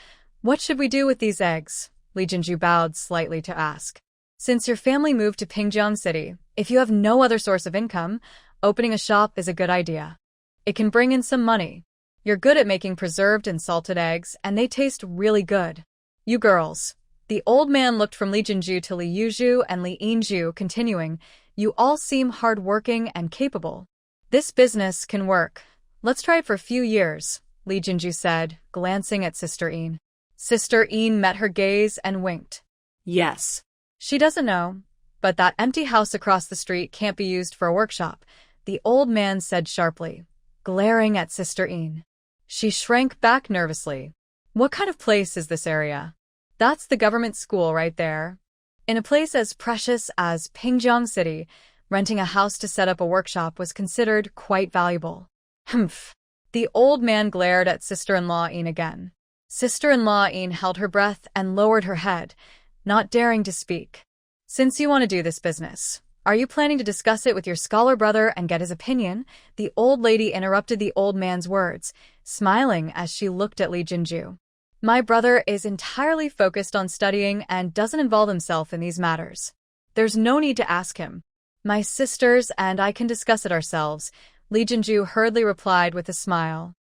what should we do with these eggs? Li Jinju bowed slightly to ask. Since your family moved to Pingjiang City, if you have no other source of income, opening a shop is a good idea. It can bring in some money. You're good at making preserved and salted eggs, and they taste really good. You girls. The old man looked from Li Jinju to Li Yuzhu and Li Yinju, continuing, you all seem hard-working and capable. This business can work. Let's try it for a few years, Li Jinju said, glancing at Sister Yin. Sister Yin met her gaze and winked. Yes. She doesn't know, but that empty house across the street can't be used for a workshop, the old man said sharply, glaring at Sister Yin. She shrank back nervously. What kind of place is this area? That's the government school right there. In a place as precious as Pingjiang City, renting a house to set up a workshop was considered quite valuable. Humph. The old man glared at sister-in-law Yin again. Sister-in-law Yin held her breath and lowered her head, not daring to speak. Since you want to do this business, are you planning to discuss it with your scholar brother and get his opinion? The old lady interrupted the old man's words, smiling as she looked at Li Jinju. My brother is entirely focused on studying and doesn't involve himself in these matters. There's no need to ask him. My sisters and I can discuss it ourselves, Li Jinju hurriedly replied with a smile.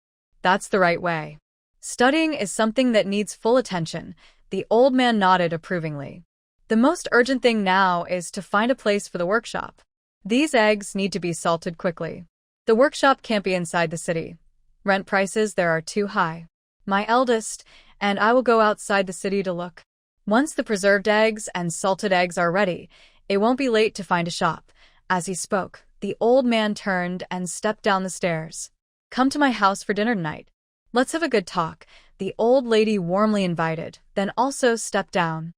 That's the right way. Studying is something that needs full attention. The old man nodded approvingly. The most urgent thing now is to find a place for the workshop. These eggs need to be salted quickly. The workshop can't be inside the city. Rent prices there are too high. My eldest and I will go outside the city to look. Once the preserved eggs and salted eggs are ready, it won't be late to find a shop. As he spoke, the old man turned and stepped down the stairs. Come to my house for dinner tonight. Let's have a good talk, the old lady warmly invited, then also stepped down.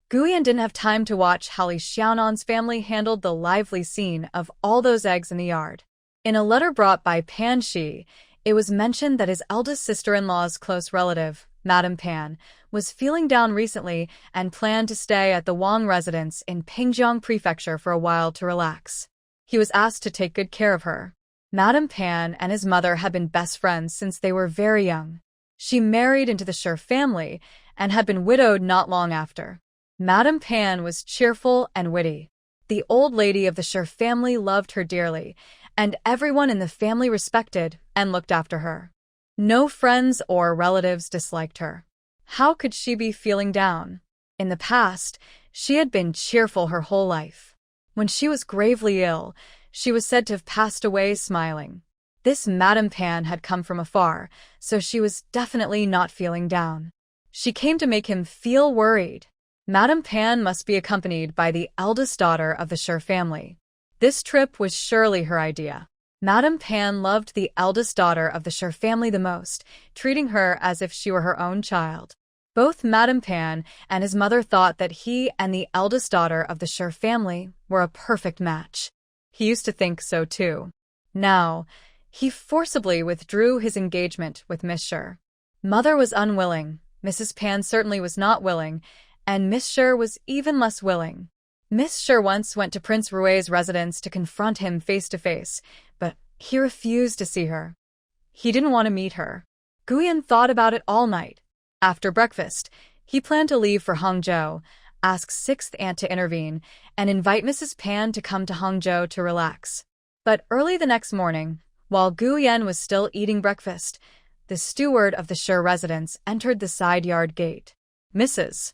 Guyan didn't have time to watch how Li Xiaonan's family handled the lively scene of all those eggs in the yard. In a letter brought by Pan Shi, it was mentioned that his eldest sister-in-law's close relative, Madame Pan, was feeling down recently and planned to stay at the Wang residence in Pingjiang Prefecture for a while to relax. He was asked to take good care of her. Madame Pan and his mother had been best friends since they were very young. She married into the Shi family and had been widowed not long after. Madame Pan was cheerful and witty. The old lady of the Shi family loved her dearly, and everyone in the family respected and looked after her. No friends or relatives disliked her. How could she be feeling down? In the past, she had been cheerful her whole life. When she was gravely ill, she was said to have passed away smiling. This Madame Pan had come from afar, so she was definitely not feeling down. She came to make him feel worried. Madame Pan must be accompanied by the eldest daughter of the Shi family. This trip was surely her idea. Madame Pan loved the eldest daughter of the Shi family the most, treating her as if she were her own child. Both Madame Pan and his mother thought that he and the eldest daughter of the Shi family were a perfect match. He used to think so too. Now, he forcibly withdrew his engagement with Miss Shi. Mother was unwilling, Mrs. Pan certainly was not willing, and Miss Shi was even less willing. Miss Shi once went to Prince Rui's residence to confront him face to face, but he refused to see her. He didn't want to meet her. Guyan thought about it all night. After breakfast, he planned to leave for Hangzhou, ask sixth aunt to intervene, and invite Mrs. Pan to come to Hangzhou to relax. But early the next morning, while Guyan was still eating breakfast, the steward of the Shi residence entered the side yard gate. Mrs.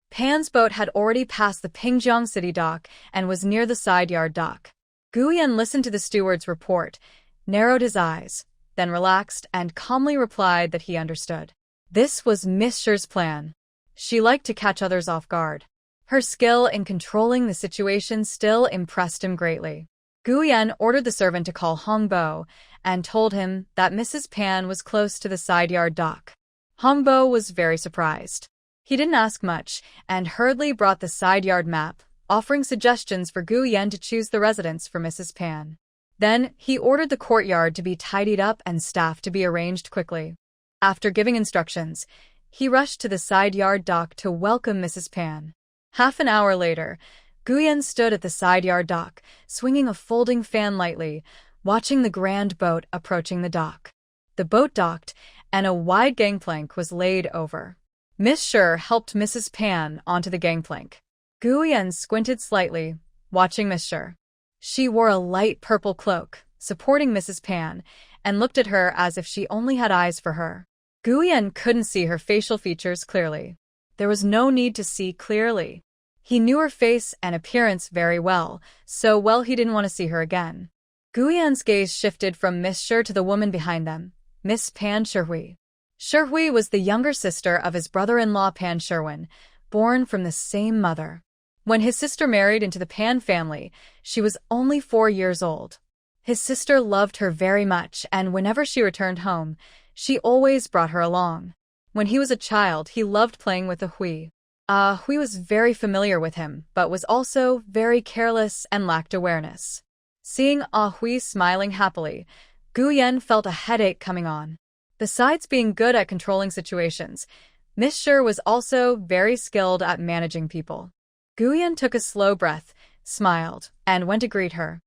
Pan's boat had already passed the Pingjiang city dock and was near the side yard dock. Guyan listened to the steward's report, narrowed his eyes, then relaxed and calmly replied that he understood. This was Miss Shi's plan. She liked to catch others off guard. Her skill in controlling the situation still impressed him greatly. Guyan ordered the servant to call Hongbo and told him that Mrs. Pan was close to the side yard dock. Hongbo was very surprised. He didn't ask much and hurriedly brought the side yard map, offering suggestions for Guyan to choose the residence for Mrs. Pan. Then he ordered the courtyard to be tidied up and staff to be arranged quickly. After giving instructions, he rushed to the side yard dock to welcome Mrs. Pan. Half an hour later, Guyan stood at the side yard dock, swinging a folding fan lightly, watching the grand boat approaching the dock. The boat docked, and a wide gangplank was laid over. Miss Shi helped Mrs. Pan onto the gangplank. Guyan squinted slightly, watching Miss Shi. She wore a light purple cloak, supporting Mrs. Pan, and looked at her as if she only had eyes for her. Guyan couldn't see her facial features clearly. There was no need to see clearly. He knew her face and appearance very well, so well he didn't want to see her again. Guyan's gaze shifted from Miss Shi to the woman behind them, Miss Pan Shihui. Shihui was the younger sister of his brother-in-law Pan Shirwan, born from the same mother. When his sister married into the Pan family, she was only 4 years old. His sister loved her very much, and whenever she returned home, she always brought her along. When he was a child, he loved playing with Hui. Hui was very familiar with him, but was also very careless and lacked awareness. Seeing Hui smiling happily, Guyan felt a headache coming on. Besides being good at controlling situations, Miss Shi was also very skilled at managing people. Guyan took a slow breath, smiled, and went to greet her.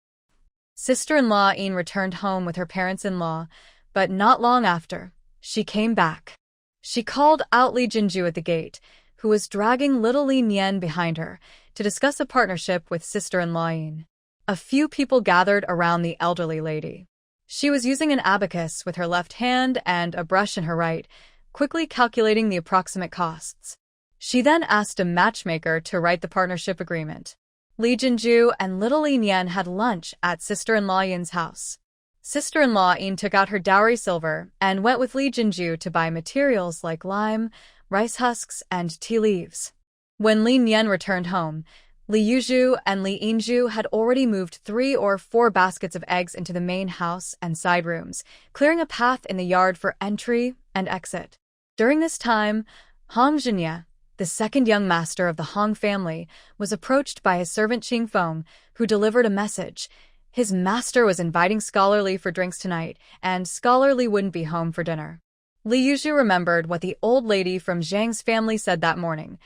Sister-in-law Yin returned home with her parents-in-law, but not long after, she came back. She called out Li Jinju at the gate, who was dragging little Li Nian behind her, to discuss a partnership with sister-in-law Yin. A few people gathered around the elderly lady. She was using an abacus with her left hand and a brush in her right, quickly calculating the approximate costs. She then asked a matchmaker to write the partnership agreement. Li Jinju and little Li Nian had lunch at sister-in-law Yin's house. Sister-in-law Yin took out her dowry silver and went with Li Jinju to buy materials like lime, rice husks, and tea leaves. When Li Nian returned home, Li Yuzhu and Li Yinju had already moved 3 or 4 baskets of eggs into the main house and side rooms, clearing a path in the yard for entry and exit. During this time, Hong Jinya, the second young master of the Hong family, was approached by his servant Qing Feng, who delivered a message. His master was inviting Scholarly for drinks tonight, and Scholarly wouldn't be home for dinner. Li Yuzhu remembered what the old lady from Zhang's family said that morning.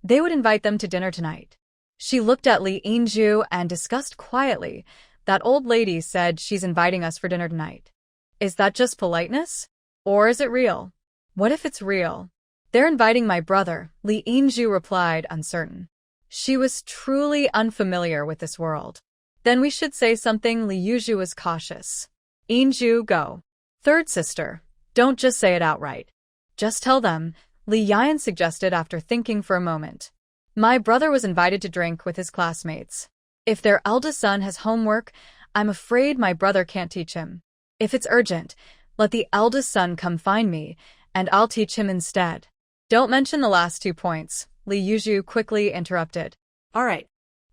They would invite them to dinner tonight. She looked at Li Yinju and discussed quietly. That old lady said she's inviting us for dinner tonight. Is that just politeness? Or is it real? What if it's real? They're inviting my brother, Li Yinju replied, uncertain. She was truly unfamiliar with this world. Then we should say something. Li Yuzhu was cautious. Yinju, go. Third sister, don't just say it outright. Just tell them, Li Yan suggested after thinking for a moment. My brother was invited to drink with his classmates. If their eldest son has homework, I'm afraid my brother can't teach him. If it's urgent, let the eldest son come find me, and I'll teach him instead. Don't mention the last 2 points, Li Yuzhu quickly interrupted. All right.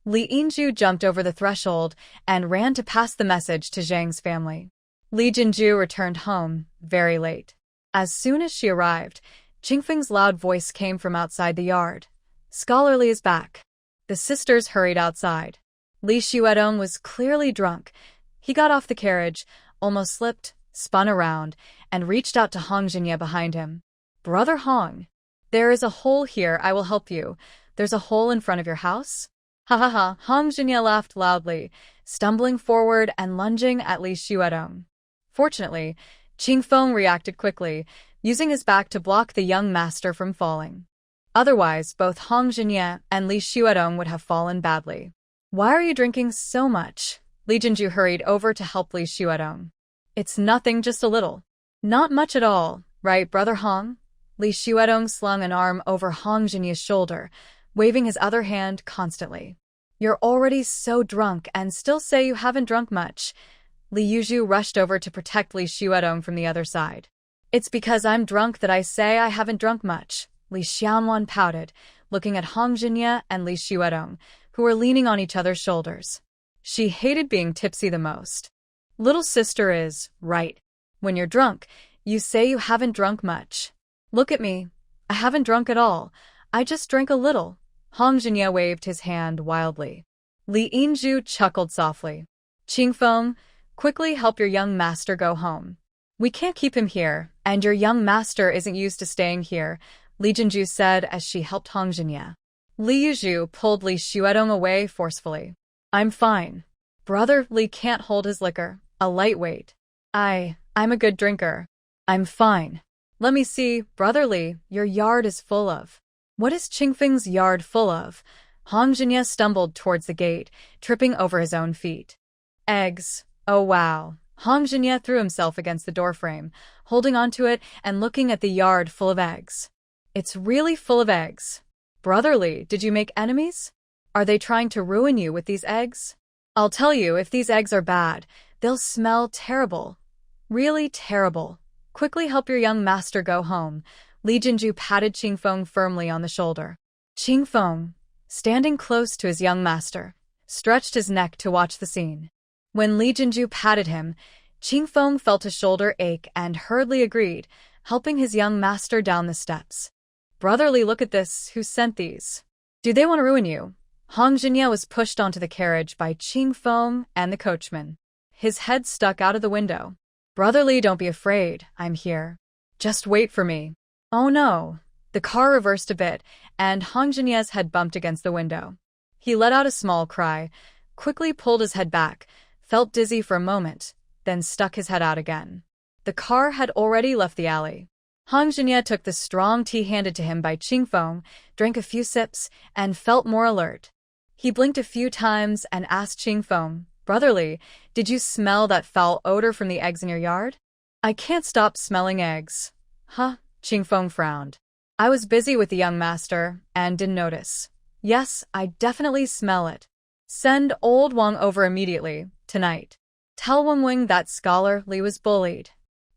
Li Yinju jumped over the threshold and ran to pass the message to Zhang's family. Li Jinju returned home, very late. As soon as she arrived, Qingfeng's loud voice came from outside the yard. Scholarly is back. The sisters hurried outside. Li Xuedong was clearly drunk. He got off the carriage, almost slipped, spun around, and reached out to Hong Jinya behind him. Brother Hong, there is a hole here, I will help you. There's a hole in front of your house? Ha ha ha, Hong Jinya laughed loudly, stumbling forward and lunging at Li Xuedong. Fortunately, Qing Feng reacted quickly, using his back to block the young master from falling. Otherwise, both Hong Jinya and Li Xuedong would have fallen badly. Why are you drinking so much? Li Jinju hurried over to help Li Xuedong. It's nothing, just a little. Not much at all, right, Brother Hong? Li Xuedong slung an arm over Hong Jinya's shoulder, waving his other hand constantly. You're already so drunk and still say you haven't drunk much. Li Yuzhu rushed over to protect Li Xuedong from the other side. It's because I'm drunk that I say I haven't drunk much. Li Xianwan pouted, looking at Hong Jinya and Li Xuedong, who were leaning on each other's shoulders. She hated being tipsy the most. Little sister is right. When you're drunk, you say you haven't drunk much. Look at me. I haven't drunk at all. I just drank a little. Hong Jinya waved his hand wildly. Li Yinju chuckled softly. Qing Feng, quickly help your young master go home. We can't keep him here, and your young master isn't used to staying here, Li Jinju said as she helped Hong Jinya. Li Yuzhu pulled Li Xuedong away forcefully. I'm fine. Brother Li can't hold his liquor, a lightweight. I'm a good drinker. I'm fine. Let me see, Brother Li, your yard is full of. What is Qingfeng's yard full of? Hong Jinya stumbled towards the gate, tripping over his own feet. Eggs. Oh wow. Hong Jinya threw himself against the doorframe, holding onto it and looking at the yard full of eggs. It's really full of eggs. Brother Li, did you make enemies? Are they trying to ruin you with these eggs? I'll tell you, if these eggs are bad, they'll smell terrible. Really terrible. Quickly help your young master go home. Li Jinju patted Qing Feng firmly on the shoulder. Qing Feng, standing close to his young master, stretched his neck to watch the scene. When Li Jinju patted him, Qing Feng felt a shoulder ache and hurriedly agreed, helping his young master down the steps. Brother Li, look at this. Who sent these? Do they want to ruin you? Hong Jinya was pushed onto the carriage by Qing Feng and the coachman. His head stuck out of the window. Brother Li, don't be afraid. I'm here. Just wait for me. Oh no. The car reversed a bit, and Hong Jinya's head bumped against the window. He let out a small cry, quickly pulled his head back, felt dizzy for a moment, then stuck his head out again. The car had already left the alley. Hong Jinya took the strong tea handed to him by Qing Feng, drank a few sips, and felt more alert. He blinked a few times and asked Qing Feng, Brotherly, did you smell that foul odor from the eggs in your yard? I can't stop smelling eggs. Huh? Qingfeng frowned. I was busy with the young master and didn't notice. Yes, I definitely smell it. Send old Wang over immediately, tonight. Tell Wang Wing that Scholar Li was bullied.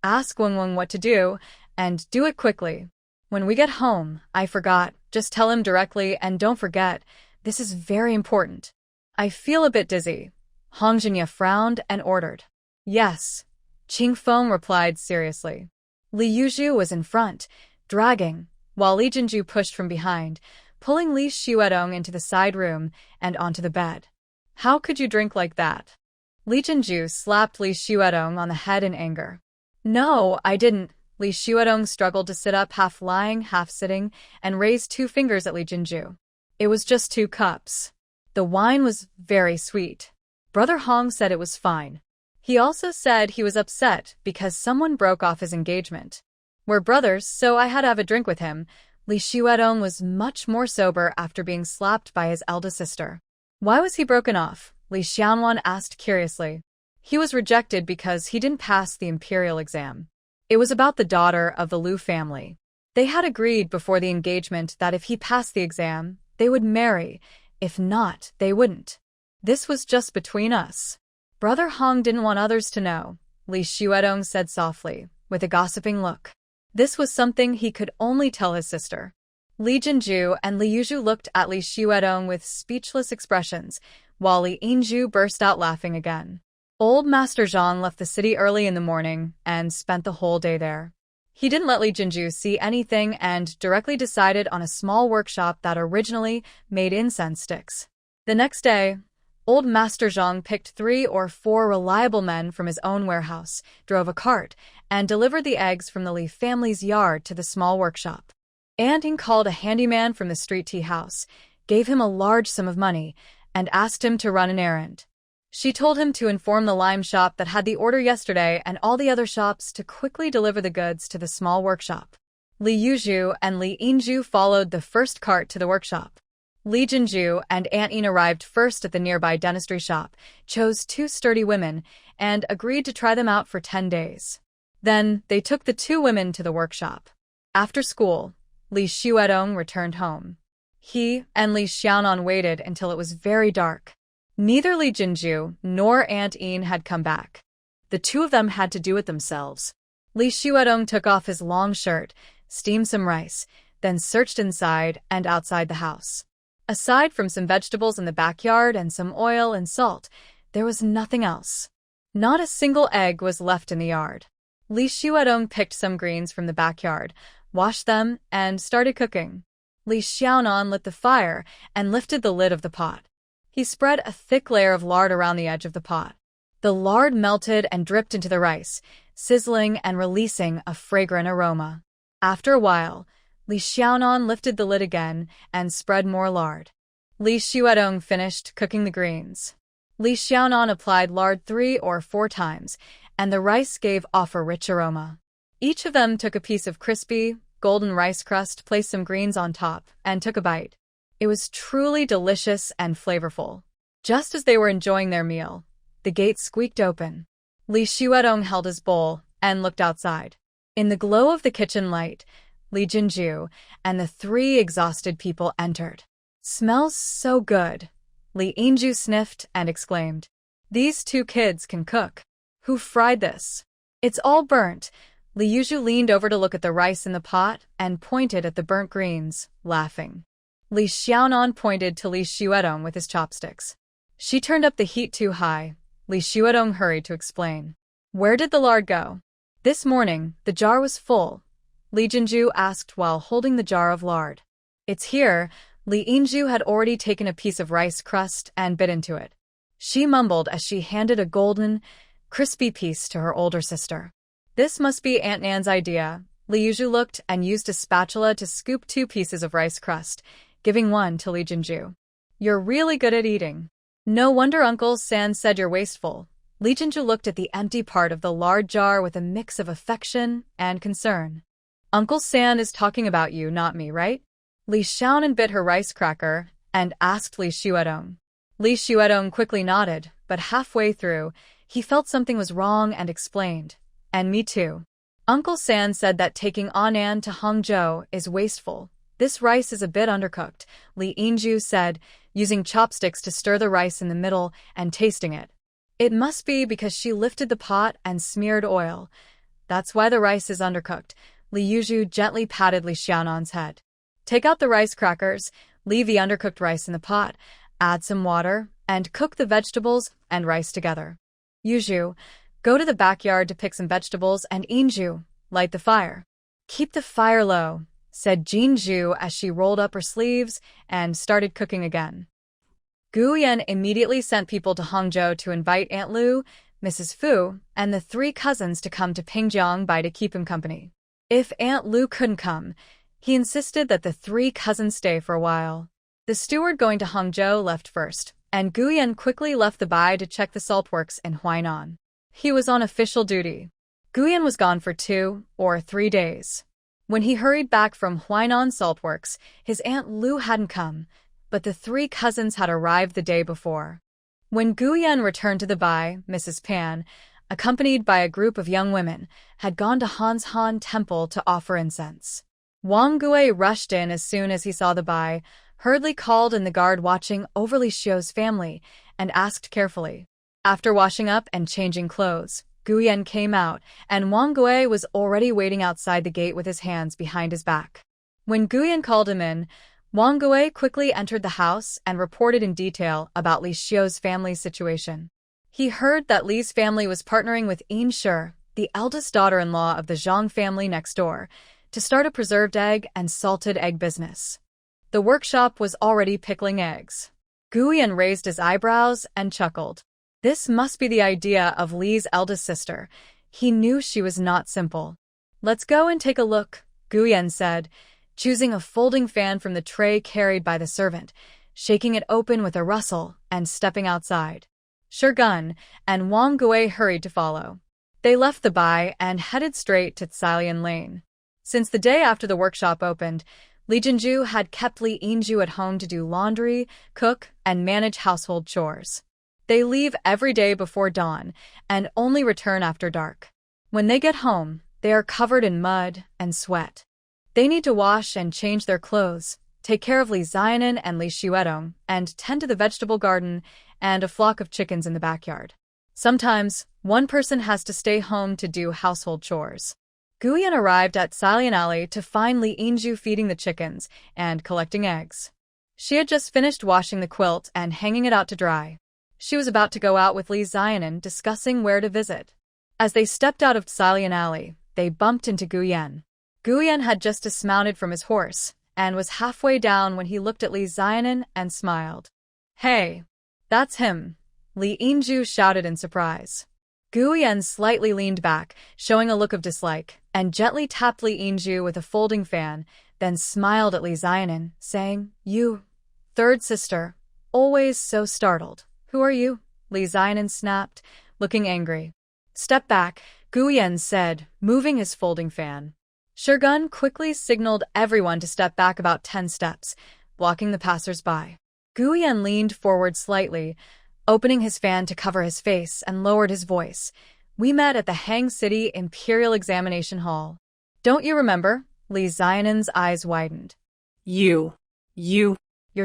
Ask Wang Wing what to do, and do it quickly. When we get home, I forgot, just tell him directly and don't forget, this is very important. I feel a bit dizzy. Hong Jinya frowned and ordered. Yes. Qingfeng replied seriously. Li Yuzhu was in front, dragging, while Li Jinju pushed from behind, pulling Li Xuedong into the side room and onto the bed. How could you drink like that? Li Jinju slapped Li Xuedong on the head in anger. No, I didn't. Li Xuedong struggled to sit up, half lying, half sitting, and raised 2 fingers at Li Jinju. It was just 2 cups. The wine was very sweet. Brother Hong said it was fine. He also said he was upset because someone broke off his engagement. We're brothers, so I had to have a drink with him. Li Xuedong was much more sober after being slapped by his eldest sister. Why was he broken off? Li Xianwan asked curiously. He was rejected because he didn't pass the imperial exam. It was about the daughter of the Liu family. They had agreed before the engagement that if he passed the exam, they would marry. If not, they wouldn't. This was just between us. Brother Hong didn't want others to know, Li Xuedong said softly, with a gossiping look. This was something he could only tell his sister. Li Jinju and Li Yuzhu looked at Li Xuedong with speechless expressions, while Li Yinju burst out laughing again. Old Master Zhang left the city early in the morning and spent the whole day there. He didn't let Li Jinju see anything and directly decided on a small workshop that originally made incense sticks. The next day, Old Master Zhang picked 3 or 4 reliable men from his own warehouse, drove a cart, and delivered the eggs from the Li family's yard to the small workshop. Anting called a handyman from the street tea house, gave him a large sum of money, and asked him to run an errand. She told him to inform the lime shop that had the order yesterday and all the other shops to quickly deliver the goods to the small workshop. Li Yuzhu and Li Yinju followed the first cart to the workshop. Li Jinju and Aunt Yin arrived first at the nearby dentistry shop, chose 2 sturdy women, and agreed to try them out for 10 days. Then, they took the 2 women to the workshop. After school, Li Xuedong returned home. He and Li Xiaonan waited until it was very dark. Neither Li Jinju nor Aunt Yin had come back. The 2 of them had to do it themselves. Li Xuedong took off his long shirt, steamed some rice, then searched inside and outside the house. Aside from some vegetables in the backyard and some oil and salt, there was nothing else. Not a single egg was left in the yard. Li Xuedong picked some greens from the backyard, washed them, and started cooking. Li Xiaonan lit the fire and lifted the lid of the pot. He spread a thick layer of lard around the edge of the pot. The lard melted and dripped into the rice, sizzling and releasing a fragrant aroma. After a while, Li Xiaonan lifted the lid again and spread more lard. Li Xuedong finished cooking the greens. Li Xiaonan applied lard 3 or 4 times, and the rice gave off a rich aroma. Each of them took a piece of crispy, golden rice crust, placed some greens on top, and took a bite. It was truly delicious and flavorful. Just as they were enjoying their meal, the gate squeaked open. Li Xuedong held his bowl and looked outside. In the glow of the kitchen light, Li Jinju and the 3 exhausted people entered. Smells so good. Li Yinju sniffed and exclaimed. These 2 kids can cook. Who fried this? It's all burnt. Li Yuzhu leaned over to look at the rice in the pot and pointed at the burnt greens, laughing. Li Xiaonan pointed to Li Xuedong with his chopsticks. She turned up the heat too high. Li Xuedong hurried to explain. Where did the lard go? This morning, the jar was full. Li Jinju asked while holding the jar of lard. It's here. Li Yinju had already taken a piece of rice crust and bit into it. She mumbled as she handed a golden, crispy piece to her older sister. This must be Aunt Nan's idea. Li Yuzhu looked and used a spatula to scoop 2 pieces of rice crust, giving one to Li Jinju. You're really good at eating. No wonder Uncle San said you're wasteful. Li Jinju looked at the empty part of the lard jar with a mix of affection and concern. Uncle San is talking about you, not me, right? Li Xiaonan bit her rice cracker and asked Li Xuedong. Li Xuedong quickly nodded, but halfway through, he felt something was wrong and explained. And me too. Uncle San said that taking Anan to Hangzhou is wasteful. This rice is a bit undercooked, Li Yingju said, using chopsticks to stir the rice in the middle and tasting it. It must be because she lifted the pot and smeared oil. That's why the rice is undercooked. Li Yingju gently patted Li Xiaonan's head. Take out the rice crackers, leave the undercooked rice in the pot, add some water, and cook the vegetables and rice together. Yingju, go to the backyard to pick some vegetables, and Yingju, light the fire. Keep the fire low, said Jinju as she rolled up her sleeves and started cooking again. Gu Yan immediately sent people to Hangzhou to invite Aunt Lu, Mrs. Fu, and the 3 cousins to come to Pingjiang to keep him company. If Aunt Lu couldn't come, he insisted that the 3 cousins stay for a while. The steward going to Hangzhou left first, and Gu Yan quickly left the bai to check the saltworks in Huainan. He was on official duty. Gu Yan was gone for 2 or 3 days. When he hurried back from Huainan saltworks, his Aunt Lu hadn't come, but the 3 cousins had arrived the day before. When Gu Yan returned to the bai, Mrs. Pan, accompanied by a group of young women, had gone to Han's Han Temple to offer incense. Wang Gui rushed in as soon as he saw the bai, hurriedly called in the guard watching over Li Xiu's family, and asked carefully. After washing up and changing clothes, Gu Yan came out, and Wang Gui was already waiting outside the gate with his hands behind his back. When Gu Yan called him in, Wang Gui quickly entered the house and reported in detail about Li Xiu's family's situation. He heard that Li's family was partnering with Yin Shi, the eldest daughter-in-law of the Zhang family next door, to start a preserved egg and salted egg business. The workshop was already pickling eggs. Gu Yan raised his eyebrows and chuckled. This must be the idea of Li's eldest sister. He knew she was not simple. Let's go and take a look, Gu Yan said, choosing a folding fan from the tray carried by the servant, shaking it open with a rustle, and stepping outside. Shurgun and Wang Gui hurried to follow. They left the bai and headed straight to Tsilian Lane. Since the day after the workshop opened, Li Jinju had kept Li Yingju at home to do laundry, cook, and manage household chores. They leave every day before dawn and only return after dark. When they get home, they are covered in mud and sweat. They need to wash and change their clothes, take care of Li Zianan and Li Xuedong, and tend to the vegetable garden and a flock of chickens in the backyard. Sometimes, one person has to stay home to do household chores. Gu Yan arrived at Tsilian Alley to find Li Yingju feeding the chickens and collecting eggs. She had just finished washing the quilt and hanging it out to dry. She was about to go out with Li Zianan discussing where to visit. As they stepped out of Tsilian Alley, they bumped into Gu Yan. Gu Yan had just dismounted from his horse and was halfway down when he looked at Li Zianan and smiled. Hey, that's him, Li Yingju shouted in surprise. Gu Yan slightly leaned back, showing a look of dislike, and gently tapped Li Yingju with a folding fan, then smiled at Li Zianan, saying, You, third sister, always so startled. Who are you? Li Zianan snapped, looking angry. Step back, Gu Yan said, moving his folding fan. Shurgun quickly signaled everyone to step back about 10 steps, blocking the passers-by. Gu Yan leaned forward slightly, opening his fan to cover his face, and lowered his voice. We met at the Hang City Imperial Examination Hall. Don't you remember? Li Zianan's eyes widened. You're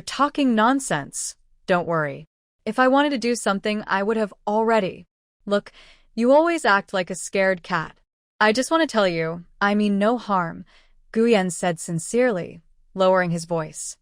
talking nonsense. Don't worry. If I wanted to do something, I would have already. Look, you always act like a scared cat. I just want to tell you, I mean no harm, Gu Yan said sincerely, lowering his voice.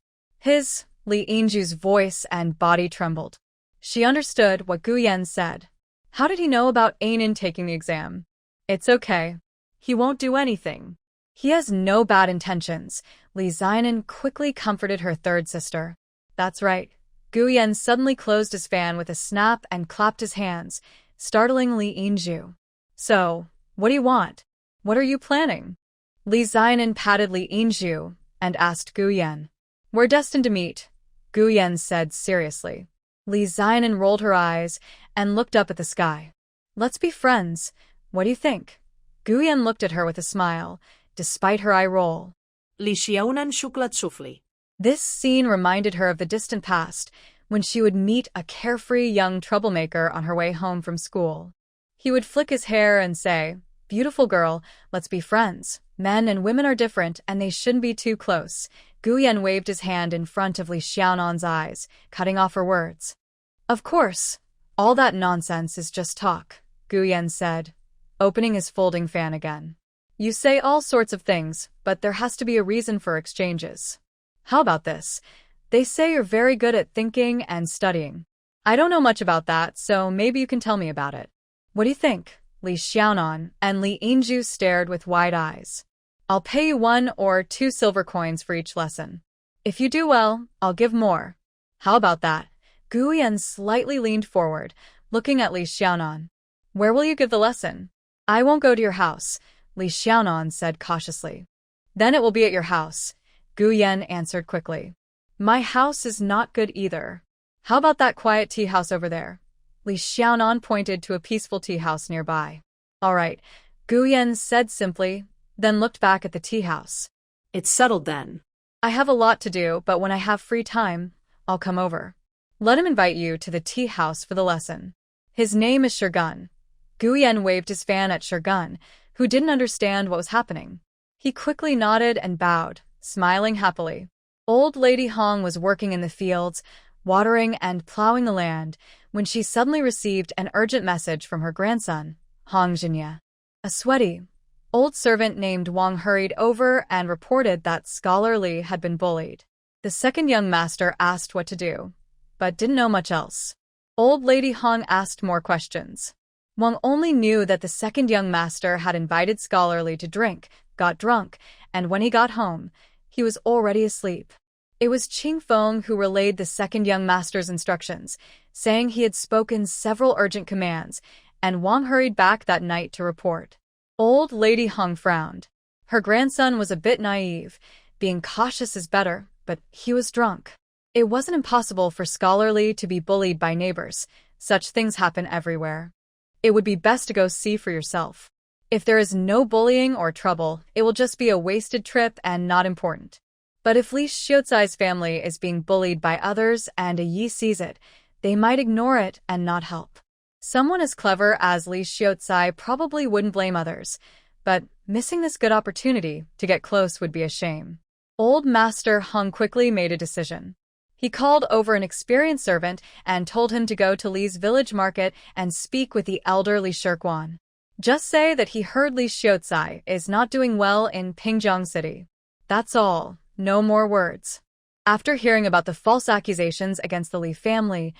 Li Yingju's voice and body trembled. She understood what Gu Yan said. How did he know about Anan taking the exam? It's okay. He won't do anything. He has no bad intentions, Li Zianan quickly comforted her third sister. That's right. Gu Yan suddenly closed his fan with a snap and clapped his hands, startling Li Yingju. So, what do you want? What are you planning? Li Zianan patted Li Yingju and asked Gu Yan. We're destined to meet, Gu Yan said seriously. Li Zianan rolled her eyes and looked up at the sky. Let's be friends. What do you think? Gu Yan looked at her with a smile, despite her eye roll. Li Xiaonan xuclat sufli. This scene reminded her of the distant past, when she would meet a carefree young troublemaker on her way home from school. He would flick his hair and say, "Beautiful girl, let's be friends. Men and women are different, and they shouldn't be too close." Guyen waved his hand in front of Li Xiaonan's eyes, cutting off her words. "Of course, all that nonsense is just talk," Guyen said, opening his folding fan again. "You say all sorts of things, but there has to be a reason for exchanges. How about this? They say you're very good at thinking and studying. I don't know much about that, so maybe you can tell me about it. What do you think?" Li Xiaonan and Li Yingzhu stared with wide eyes. "I'll pay you 1 or 2 silver coins for each lesson. If you do well, I'll give more. How about that?" Guyen slightly leaned forward, looking at Li Xiaonan. "Where will you give the lesson?" "I won't go to your house," Li Xiaonan said cautiously. "Then it will be at your house," Guyen answered quickly. "My house is not good either. How about that quiet tea house over there?" Li Xiaonan pointed to a peaceful tea house nearby. "All right," Guyen said simply, then looked back at the tea house. "It's settled then." "I have a lot to do, but when I have free time, I'll come over. Let him invite you to the tea house for the lesson. His name is Shirgun." Guyen waved his fan at Shirgun, who didn't understand what was happening. He quickly nodded and bowed, smiling happily. Old Lady Hong was working in the fields, watering and plowing the land, when she suddenly received an urgent message from her grandson, Hong Jinya. A sweaty, old servant named Wang hurried over and reported that Scholar Li had been bullied. The second young master asked what to do, but didn't know much else. Old Lady Hong asked more questions. Wang only knew that the second young master had invited Scholar Li to drink, got drunk, and when he got home, he was already asleep. It was Qing Feng who relayed the second young master's instructions, saying he had spoken several urgent commands, and Wang hurried back that night to report. Old Lady Hong frowned. Her grandson was a bit naive. Being cautious is better, but he was drunk. It wasn't impossible for Scholar Li to be bullied by neighbors. Such things happen everywhere. It would be best to go see for yourself. If there is no bullying or trouble, it will just be a wasted trip and not important. But if Li Xiaocai's family is being bullied by others and a Yi sees it, they might ignore it and not help. Someone as clever as Li Xiaocai probably wouldn't blame others, but missing this good opportunity to get close would be a shame. Old Master Hung quickly made a decision. He called over an experienced servant and told him to go to Li's village market and speak with the elder Li Shirguan. Just say that he heard Li Xiaocai is not doing well in Pingjiang City. That's all, no more words. After hearing about the false accusations against the Li family,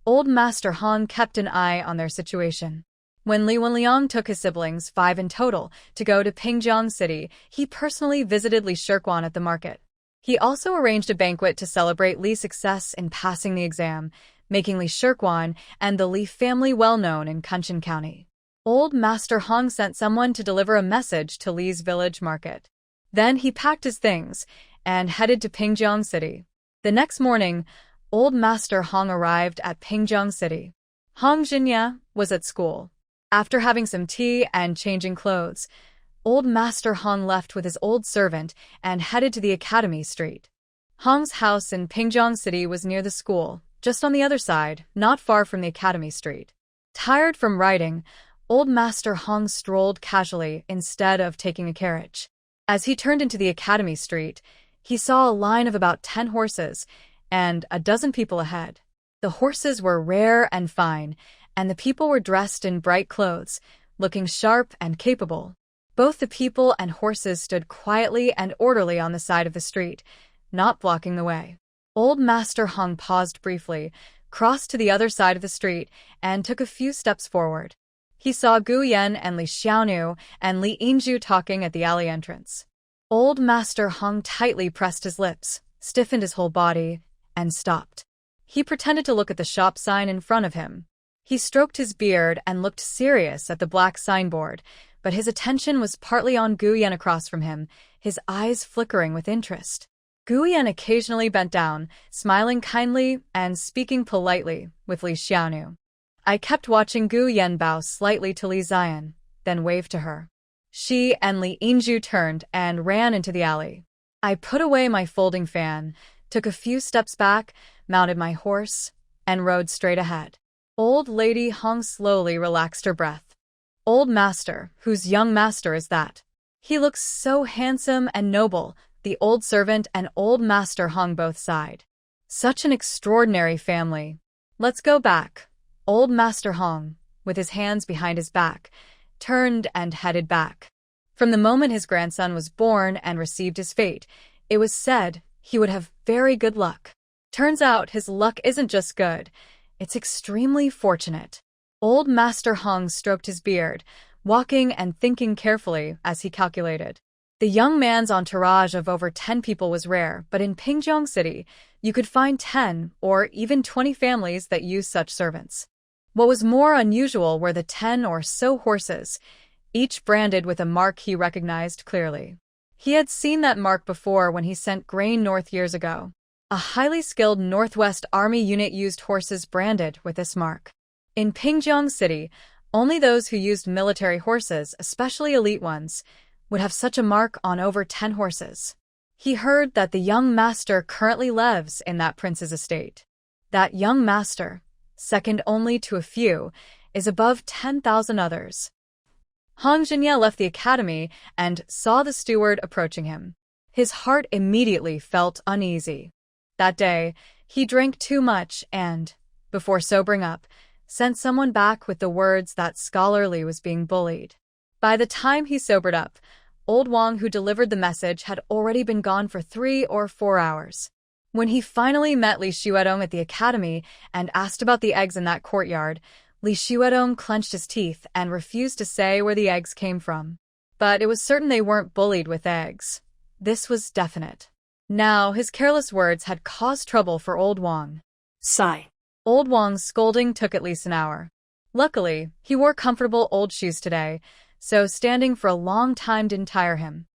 Old Master Han kept an eye on their situation. When Li Wenliang took his siblings, 5 in total, to go to Pingjiang City, he personally visited Li Shirguan at the market. He also arranged a banquet to celebrate Li's success in passing the exam, making Li Shirguan and the Li family well known in Kunshan County. Old Master Hong sent someone to deliver a message to Li's village market. Then he packed his things and headed to Pingjiang City. The next morning, Old Master Hong arrived at Pingjiang City. Hong Jinya was at school. After having some tea and changing clothes, Old Master Hong left with his old servant and headed to the Academy Street. Hong's house in Pingjiang City was near the school, just on the other side, not far from the Academy Street. Tired from riding, Old Master Hong strolled casually instead of taking a carriage. As he turned into the Academy Street, he saw a line of about 10 horses and a dozen people ahead. The horses were rare and fine, and the people were dressed in bright clothes, looking sharp and capable. Both the people and horses stood quietly and orderly on the side of the street, not blocking the way. Old Master Hong paused briefly, crossed to the other side of the street, and took a few steps forward. He saw Gu Yan and Li Xiaonu and Li Yingzhu talking at the alley entrance. Old Master Hong tightly pressed his lips, stiffened his whole body, and stopped. He pretended to look at the shop sign in front of him. He stroked his beard and looked serious at the black signboard, but his attention was partly on Gu Yan across from him, his eyes flickering with interest. Gu Yan occasionally bent down, smiling kindly and speaking politely with Li Xiaonu. I kept watching Gu Yan bow slightly to Li Ziyan, then wave to her. She and Li Yingzhu turned and ran into the alley. I put away my folding fan, took a few steps back, mounted my horse, and rode straight ahead. Old Lady Hong slowly relaxed her breath. Old master, whose young master is that? He looks so handsome and noble. The old servant and old master Hong both sighed. Such an extraordinary family. Let's go back. Old master Hong, with his hands behind his back, turned and headed back. From the moment his grandson was born and received his fate, it was said he would have very good luck. Turns out his luck isn't just good, it's extremely fortunate. Old Master Hong stroked his beard, walking and thinking carefully as he calculated. The young man's entourage of over 10 people was rare, but in Pingjiang City, you could find 10 or even 20 families that used such servants. What was more unusual were the 10 or so horses, each branded with a mark he recognized clearly. He had seen that mark before when he sent grain north years ago. A highly skilled Northwest Army unit used horses branded with this mark. In Pingjiang City, only those who used military horses, especially elite ones, would have such a mark on over 10 horses. He heard that the young master currently lives in that prince's estate. That young master, second only to a few, is above 10,000 others. Hong Jianye left the academy and saw the steward approaching him. His heart immediately felt uneasy. That day, he drank too much and, before sobering up, sent someone back with the words that Scholar Li was being bullied. By the time he sobered up, old Wang, who delivered the message, had already been gone for 3 or 4 hours. When he finally met Li Xuedong at the academy and asked about the eggs in that courtyard, Li Xuedong clenched his teeth and refused to say where the eggs came from. But it was certain they weren't bullied with eggs. This was definite. Now, his careless words had caused trouble for old Wang. Sigh. Old Wang's scolding took at least an hour. Luckily, he wore comfortable old shoes today, so standing for a long time didn't tire him.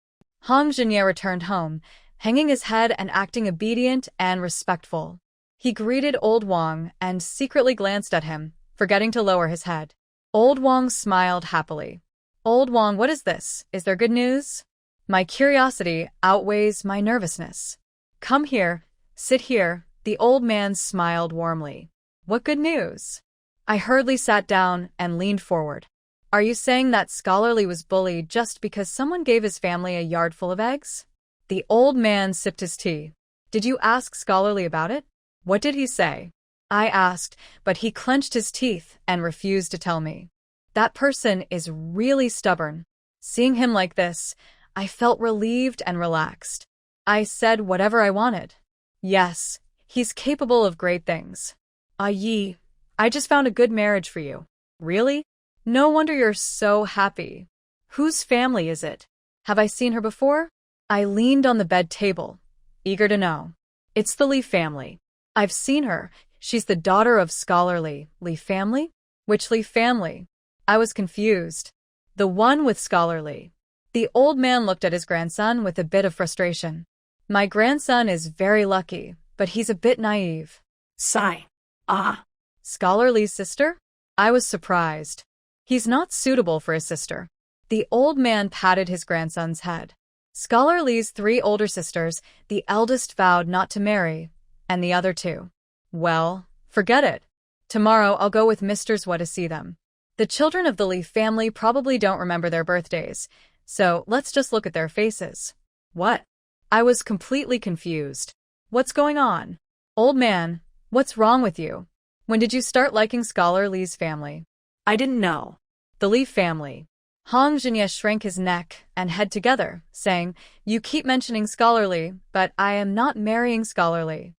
Hong Jianye returned home, hanging his head and acting obedient and respectful. He greeted old Wang and secretly glanced at him, forgetting to lower his head. Old Wang smiled happily. Old Wang, what is this? Is there good news? My curiosity outweighs my nervousness. Come here, sit here. The old man smiled warmly. What good news? I hurriedly sat down and leaned forward. Are you saying that Scholar Li was bullied just because someone gave his family a yard full of eggs? The old man sipped his tea. Did you ask Scholar Li about it? What did he say? I asked, but he clenched his teeth and refused to tell me. That person is really stubborn. Seeing him like this, I felt relieved and relaxed. I said whatever I wanted. Yes, he's capable of great things. Ah Yi, I just found a good marriage for you. Really? No wonder you're so happy. Whose family is it? Have I seen her before? I leaned on the bed table, eager to know. It's the Li family. I've seen her. She's the daughter of Scholar Li. Li family? Which Li family? I was confused. The one with Scholar Li. The old man looked at his grandson with a bit of frustration. My grandson is very lucky, but he's a bit naive. Sigh. Ah. Scholar Li's sister? I was surprised. He's not suitable for his sister. The old man patted his grandson's head. Scholar Li's 3 older sisters, the eldest vowed not to marry, and the other 2. Well, forget it. Tomorrow I'll go with Mr. Zhua to see them. The children of the Li family probably don't remember their birthdays, so let's just look at their faces. What? I was completely confused. What's going on? Old man, what's wrong with you? When did you start liking Scholar Li's family? I didn't know. The Li family. Hong Jianye shrank his neck and head together, saying, You keep mentioning Scholar Li, but I am not marrying Scholar Li.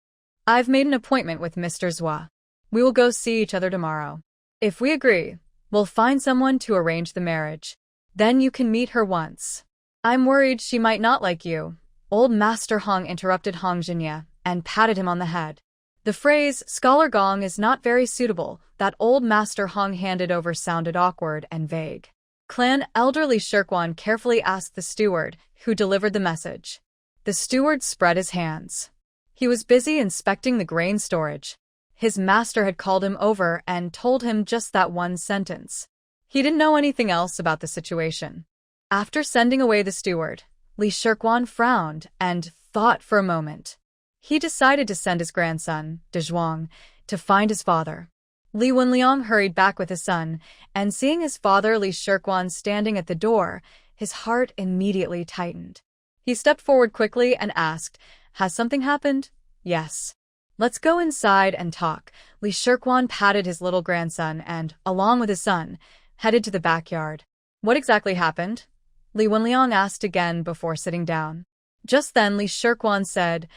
I've made an appointment with Mr. Zhua. We will go see each other tomorrow. If we agree, we'll find someone to arrange the marriage. Then you can meet her once. I'm worried she might not like you. Old Master Hong interrupted Hong Jianye and patted him on the head. The phrase, Scholar Gong, is not very suitable. That old Master Hong handed over sounded awkward and vague. Clan elderly Shirkwan carefully asked the steward, who delivered the message. The steward spread his hands. He was busy inspecting the grain storage. His master had called him over and told him just that one sentence. He didn't know anything else about the situation. After sending away the steward, Li Shirkwan frowned and thought for a moment. He decided to send his grandson, De Zhuang, to find his father. Li Wenliang hurried back with his son, and seeing his father Li Shirkwan standing at the door, his heart immediately tightened. He stepped forward quickly and asked, "Has something happened?" "Yes." "Let's go inside and talk." Li Shirkwan patted his little grandson and, along with his son, headed to the backyard. "What exactly happened?" Li Wenliang asked again before sitting down. Just then Li Shirkwan said,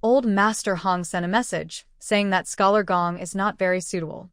"Old Master Hong sent a message, saying that Scholar Gong is not very suitable.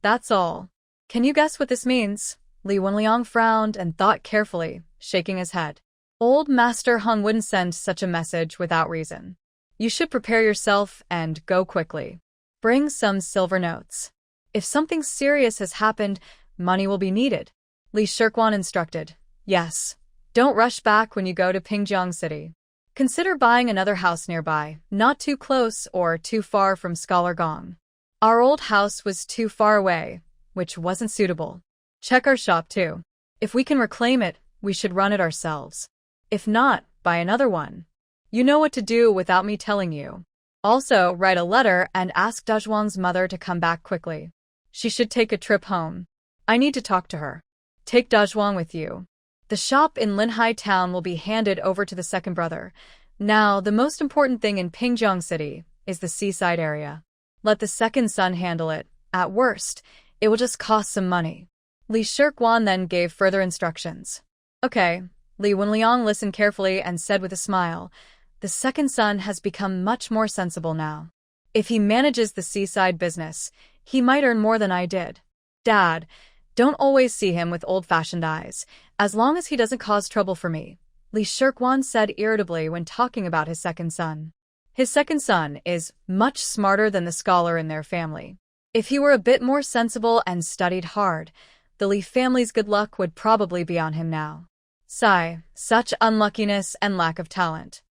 That's all." "Can you guess what this means?" Li Wenliang frowned and thought carefully, shaking his head. "Old Master Hong wouldn't send such a message without reason. You should prepare yourself and go quickly. Bring some silver notes. If something serious has happened, money will be needed," Li Shirkwan instructed. "Yes. Don't rush back when you go to Pingjiang City. Consider buying another house nearby, not too close or too far from Scholar Gong. Our old house was too far away, which wasn't suitable. Check our shop too. If we can reclaim it, we should run it ourselves. If not, buy another one. You know what to do without me telling you. Also, write a letter and ask Dazhuang's mother to come back quickly. She should take a trip home. I need to talk to her. Take Dazhuang with you. The shop in Linhai town will be handed over to the second brother. Now, the most important thing in Pingjiang City is the seaside area. Let the second son handle it. At worst, it will just cost some money." Li Shirkwan then gave further instructions. "Okay." Li Wenliang listened carefully and said with a smile, "The second son has become much more sensible now. If he manages the seaside business, he might earn more than I did. Dad, don't always see him with old-fashioned eyes, as long as he doesn't cause trouble for me," Li Shirkwan said irritably when talking about his second son. His second son is much smarter than the scholar in their family. If he were a bit more sensible and studied hard, the Li family's good luck would probably be on him now. Sigh, such unluckiness and lack of talent.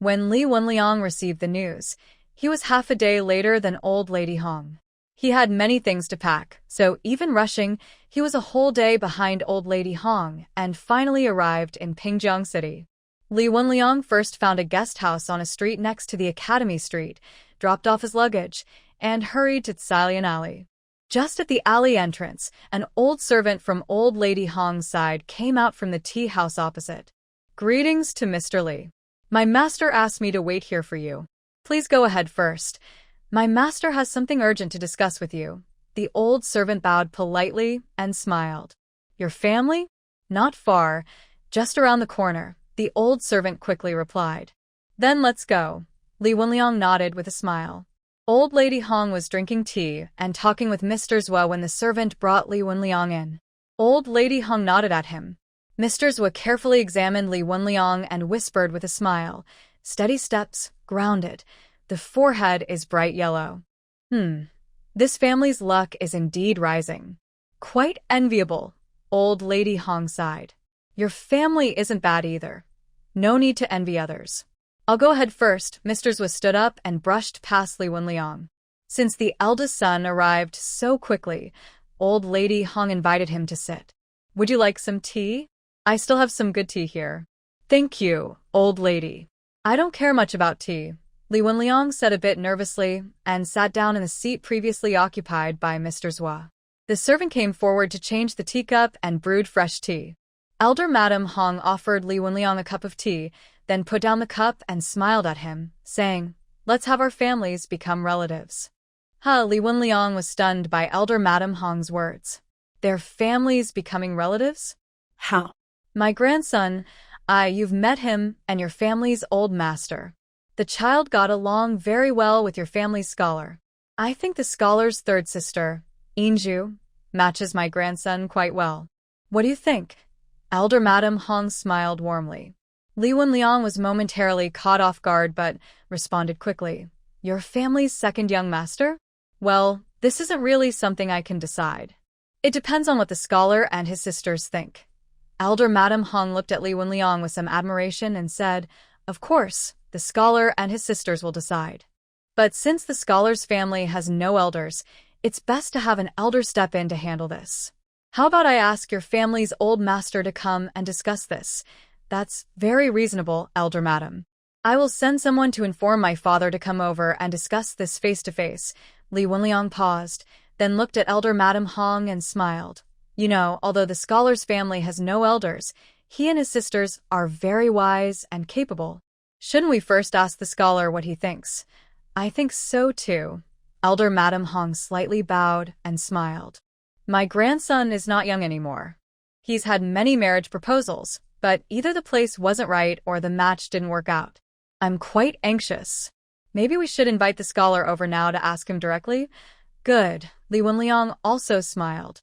When Li Wenliang received the news, he was half a day later than old Lady Hong. He had many things to pack, so even rushing, he was a whole day behind old Lady Hong and finally arrived in Pingjiang City. Li Wenliang first found a guest house on a street next to the Academy Street, dropped off his luggage, and hurried to Tsalian Alley. Just at the alley entrance, an old servant from old Lady Hong's side came out from the tea house opposite. "Greetings to Mr. Li. My master asked me to wait here for you. Please go ahead first. My master has something urgent to discuss with you." The old servant bowed politely and smiled. "Your family?" "Not far, just around the corner," the old servant quickly replied. "Then let's go." Li Wenliang nodded with a smile. Old Lady Hong was drinking tea and talking with Mr. Zhua when the servant brought Li Wenliang in. Old Lady Hong nodded at him. Mr. Zhua carefully examined Li Wenliang and whispered with a smile, "Steady steps, grounded. The forehead is bright yellow. This family's luck is indeed rising. Quite enviable," old Lady Hong sighed. "Your family isn't bad either. No need to envy others. I'll go ahead first." Mr. Zhua stood up and brushed past Li Wenliang. Since the eldest son arrived so quickly, old Lady Hong invited him to sit. "Would you like some tea? I still have some good tea here." "Thank you, old lady. I don't care much about tea," Li Wenliang said a bit nervously and sat down in the seat previously occupied by Mr. Zhua. The servant came forward to change the teacup and brewed fresh tea. Elder Madam Hong offered Li Wenliang a cup of tea, then put down the cup and smiled at him, saying, "Let's have our families become relatives." Li Wenliang was stunned by Elder Madam Hong's words. Their families becoming relatives? How? "My grandson, you've met him and your family's old master. The child got along very well with your family's scholar. I think the scholar's third sister, Inju, matches my grandson quite well. What do you think?" Elder Madam Hong smiled warmly. Li Wenliang was momentarily caught off guard but responded quickly. "Your family's second young master? Well, this isn't really something I can decide. It depends on what the scholar and his sisters think." Elder Madam Hong looked at Li Wenliang with some admiration and said, "Of course, the scholar and his sisters will decide. But since the scholar's family has no elders, it's best to have an elder step in to handle this. How about I ask your family's old master to come and discuss this?" "That's very reasonable, Elder Madam. I will send someone to inform my father to come over and discuss this face-to-face," Li Wenliang paused, then looked at elder Madame Hong and smiled. You know, although the scholar's family has no elders, he and his sisters are very wise and capable. Shouldn't we first ask the scholar what he thinks? I think so too. Elder Madame Hong slightly bowed and smiled. My grandson is not young anymore. He's had many marriage proposals, but either the place wasn't right or the match didn't work out. I'm quite anxious. Maybe we should invite the scholar over now to ask him directly? Good. Li Wenliang also smiled.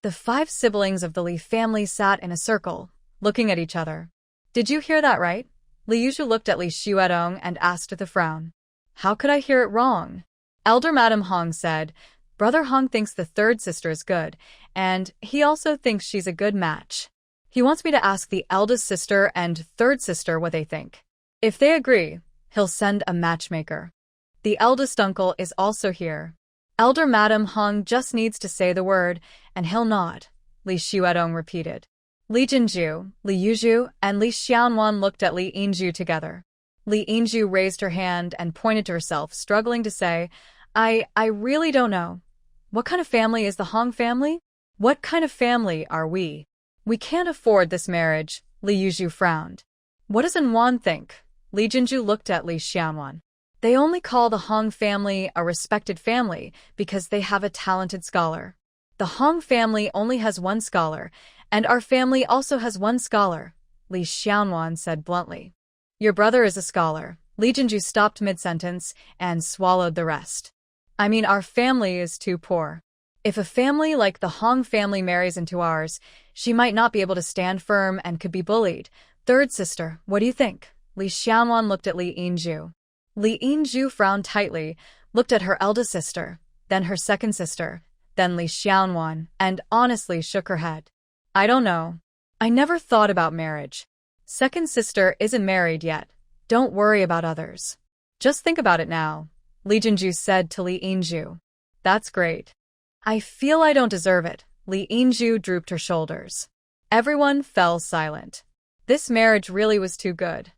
The 5 siblings of the Li family sat in a circle, looking at each other. Did you hear that right? Li Yuzhu looked at Li Xuedong and asked with a frown. How could I hear it wrong? Elder Madame Hong said, Brother Hong thinks the 3rd sister is good, and he also thinks she's a good match. He wants me to ask the eldest sister and 3rd sister what they think. If they agree, he'll send a matchmaker. The eldest uncle is also here. Elder Madame Hong just needs to say the word, and he'll nod, Li Xuedong repeated. Li Jinju, Li Yuzhu, and Li Xiaonan looked at Li Yinju together. Li Yinju raised her hand and pointed to herself, struggling to say, I really don't know. What kind of family is the Hong family? What kind of family are we? We can't afford this marriage, Li Yuzhu frowned. What does Anwan think? Li Jinju looked at Li Xiaonan. They only call the Hong family a respected family because they have a talented scholar. The Hong family only has 1 scholar, and our family also has 1 scholar, Li Xiaonan said bluntly. Your brother is a scholar. Li Jinju stopped mid-sentence and swallowed the rest. I mean, our family is too poor. If a family like the Hong family marries into ours, she might not be able to stand firm and could be bullied. 3rd sister, what do you think? Li Xiaonan looked at Li Yinju. Li Yinju frowned tightly, looked at her eldest sister, then her 2nd sister, then Li Xiaonan, and honestly shook her head. I don't know. I never thought about marriage. 2nd sister isn't married yet. Don't worry about others. Just think about it now, Li Jinju said to Li Yinju. That's great. I feel I don't deserve it. Li Yinju drooped her shoulders. Everyone fell silent. This marriage really was too good.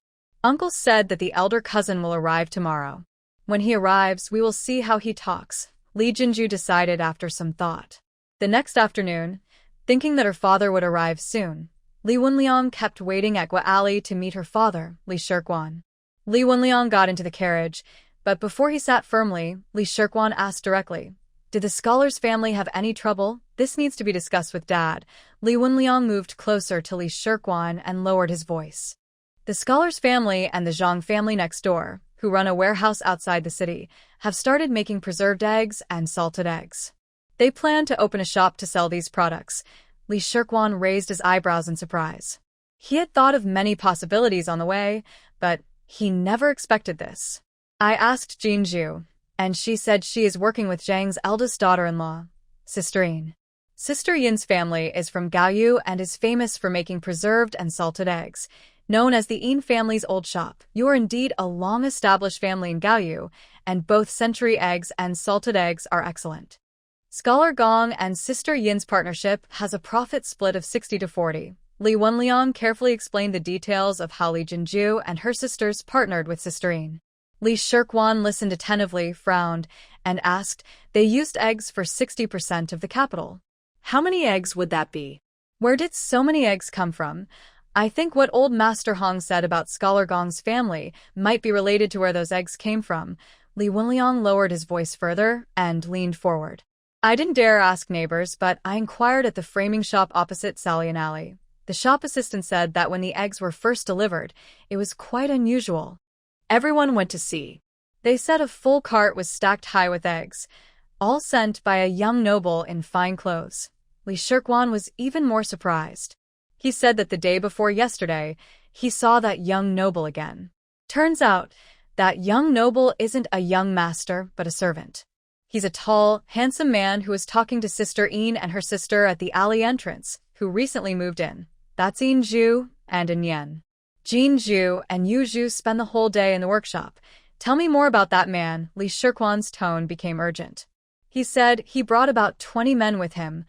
Uncle said that the elder cousin will arrive tomorrow. When he arrives, we will see how he talks, Li Jinju decided after some thought. The next afternoon, thinking that her father would arrive soon, Li Wenliang kept waiting at Gua Alley to meet her father, Li Shirguan. Li Wenliang got into the carriage, but before he sat firmly, Li Shirguan asked directly, Did the scholar's family have any trouble? This needs to be discussed with Dad. Li Wenliang moved closer to Li Shirguan and lowered his voice. The scholar's family and the Zhang family next door, who run a warehouse outside the city, have started making preserved eggs and salted eggs. They plan to open a shop to sell these products. Li Shirguan raised his eyebrows in surprise. He had thought of many possibilities on the way, but he never expected this. I asked Jinju, and she said she is working with Zhang's eldest daughter-in-law, Sister Yin. Sister Yin's family is from Gaoyu and is famous for making preserved and salted eggs. Known as the Yin family's old shop, you are indeed a long-established family in Gaoyu, and both century eggs and salted eggs are excellent. Scholar Gong and Sister Yin's partnership has a profit split of 60-40. Li Wenliang carefully explained the details of how Li Jinju and her sisters partnered with Sister Yin. Li Shirguan listened attentively, frowned, and asked, They used eggs for 60% of the capital. How many eggs would that be? Where did so many eggs come from? I think what old Master Hong said about Scholar Gong's family might be related to where those eggs came from. Li Wenliang lowered his voice further and leaned forward. I didn't dare ask neighbors, but I inquired at the framing shop opposite Salian Alley. The shop assistant said that when the eggs were first delivered, it was quite unusual. Everyone went to see. They said a full cart was stacked high with eggs, all sent by a young noble in fine clothes. Li Shirguan was even more surprised. He said that the day before yesterday, he saw that young noble again. Turns out, that young noble isn't a young master, but a servant. He's a tall, handsome man who was talking to Sister Yin and her sister at the alley entrance, who recently moved in. That's Yin Zhu and Yin Yen. Jin Zhu and Yu Zhu spend the whole day in the workshop. Tell me more about that man. Li Shirguan's tone became urgent. He said he brought about 20 men with him,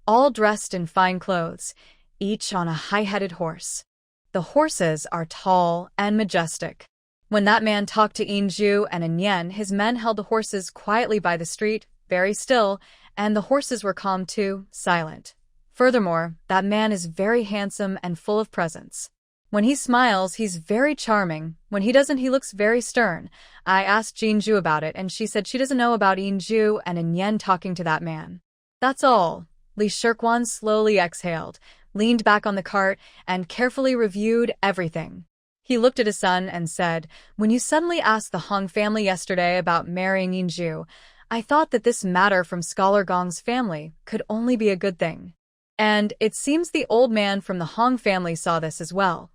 all dressed in fine clothes, each on a high-headed horse. The horses are tall and majestic. When that man talked to Inju and Anyen, his men held the horses quietly by the street, very still, and the horses were calm too, silent. Furthermore, that man is very handsome and full of presence. When he smiles, he's very charming. When he doesn't, he looks very stern. I asked Jinju about it, and she said she doesn't know about Inju and Anyen talking to that man. That's all. Li Shirkwan slowly exhaled, leaned back on the cart, and carefully reviewed everything. He looked at his son and said, "When you suddenly asked the Hong family yesterday about marrying Inju, I thought that this matter from Scholar Gong's family could only be a good thing. And it seems the old man from the Hong family saw this as well.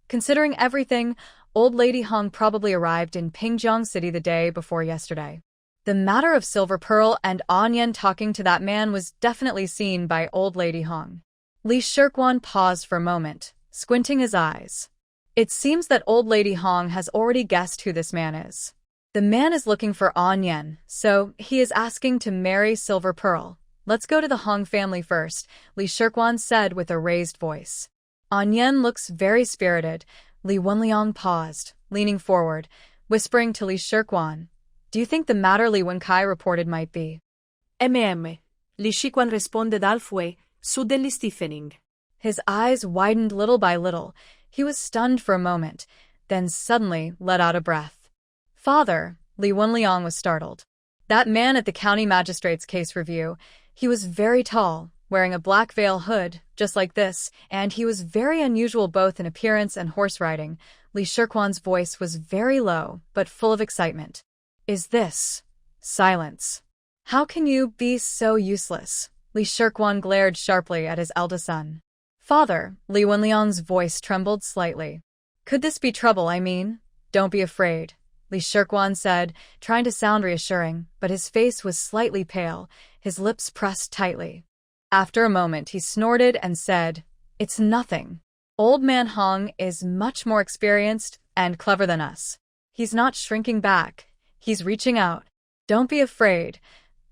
Considering everything, old lady Hong probably arrived in Pingjiang City the day before yesterday. The matter of Silver Pearl and Anyan talking to that man was definitely seen by old lady Hong." Li Shirkwan paused for a moment, squinting his eyes. It seems that old lady Hong has already guessed who this man is. The man is looking for Anyan, so he is asking to marry Silver Pearl. "Let's go to the Hong family first," Li Shirkwan said with a raised voice. Anyan looks very spirited. Li Wenliang paused, leaning forward, whispering to Li Shirkwan, "Do you think the matter Li Wenkai reported might be?" Li Shirkwan responde dal fue, su degli stiffening. His eyes widened little by little. He was stunned for a moment, then suddenly let out a breath. "Father," Li Wenliang was startled. "That man at the county magistrate's case review, he was very tall, wearing a black veil hood, just like this, and he was very unusual both in appearance and horse riding." Li Shirkwan's voice was very low, but full of excitement. "Is this?" Silence. "How can you be so useless?" Li Shirkwan glared sharply at his eldest son. "Father," Li Wenliang's voice trembled slightly. "Could this be trouble, I mean? Don't be afraid," Li Shirkwan said, trying to sound reassuring, but his face was slightly pale, his lips pressed tightly. After a moment, he snorted and said, "It's nothing. Old man Hong is much more experienced and clever than us. He's not shrinking back. He's reaching out. Don't be afraid."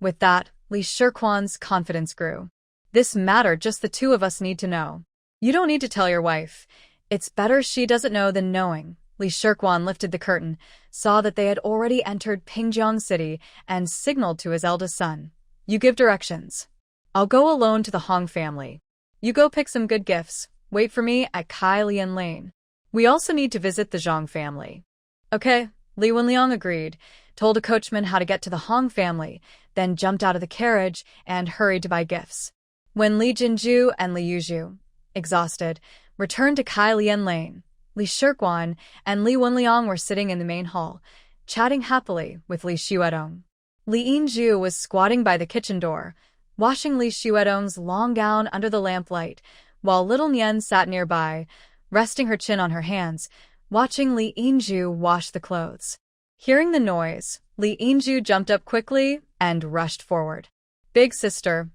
With that, Li Shirkwan's confidence grew. "This matter just the two of us need to know. You don't need to tell your wife. It's better she doesn't know than knowing." Li Shirkwan lifted the curtain, saw that they had already entered Pingjiang City, and signaled to his eldest son, "You give directions. I'll go alone to the Hong family. You go pick some good gifts. Wait for me at Kai Lian Lane. We also need to visit the Zhang family." "Okay," Li Wenliang agreed, told a coachman how to get to the Hong family, then jumped out of the carriage and hurried to buy gifts. When Li Jinju and Li Yuzhu, exhausted, returned to Kai Lian Lane, Li Shirkwan and Li Wenliang were sitting in the main hall, chatting happily with Li Xuedong. Li Yinju was squatting by the kitchen door, washing Li Xuedong's long gown under the lamplight, while little Nian sat nearby, resting her chin on her hands, watching Li Yinju wash the clothes. Hearing the noise, Li Yinju jumped up quickly and rushed forward. Big sister,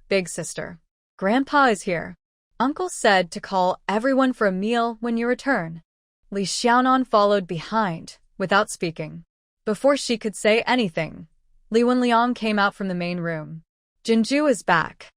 Grandpa is here. Uncle said to call everyone for a meal when you return." Li Xiaonan followed behind, without speaking. Before she could say anything, Li Wenliang came out from the main room. "Jinju is back.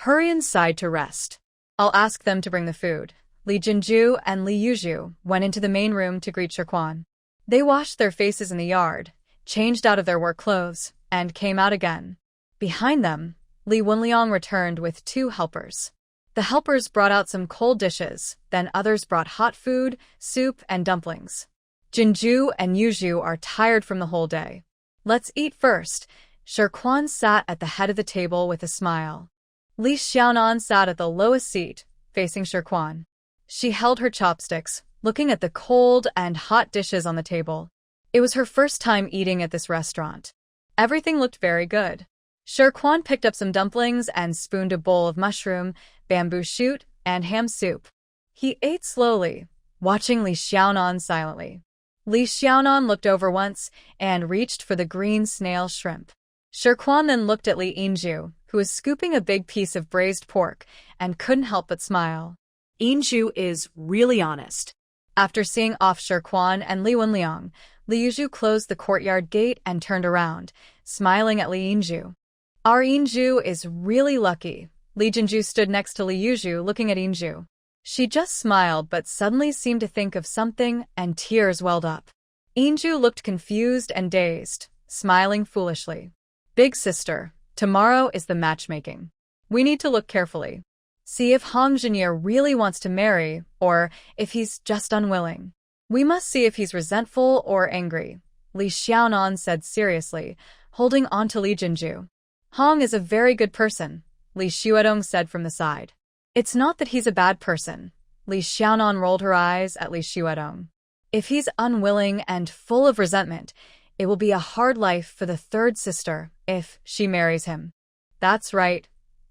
Hurry inside to rest. I'll ask them to bring the food." Li Jinju and Li Yuzhu went into the main room to greet Shirkwan. They washed their faces in the yard, changed out of their work clothes, and came out again. Behind them, Li Wenliang returned with 2 helpers. The helpers brought out some cold dishes, then others brought hot food, soup, and dumplings. "Jinju and Yuzhu are tired from the whole day. Let's eat first." Shirkwan sat at the head of the table with a smile. Li Xiaonan sat at the lowest seat, facing Shirkwan. She held her chopsticks, looking at the cold and hot dishes on the table. It was her first time eating at this restaurant. Everything looked very good. Shirkwan picked up some dumplings and spooned a bowl of mushroom, bamboo shoot, and ham soup. He ate slowly, watching Li Xiaonan silently. Li Xiaonan looked over once and reached for the green snail shrimp. Shirkwan then looked at Li Yinju, who was scooping a big piece of braised pork, and couldn't help but smile. Yinju is really honest. After seeing off Shirkwan and Li Wenliang, Li Yuzhu closed the courtyard gate and turned around, smiling at Li Yinju. "Our Yinju is really lucky." Li Jinju stood next to Li Yuzhu looking at Yinju. She just smiled but suddenly seemed to think of something and tears welled up. Inju looked confused and dazed, smiling foolishly. Big sister, tomorrow is the matchmaking. We need to look carefully. See if Hong Jinye really wants to marry, or if he's just unwilling. We must see if he's resentful or angry, Li Xiaonan said seriously, holding on to Li Jinju. Hong is a very good person, Li Xuedong said from the side. It's not that he's a bad person. Li Xiaonan rolled her eyes at Li Xuedong. If he's unwilling and full of resentment, it will be a hard life for the third sister if she marries him. That's right.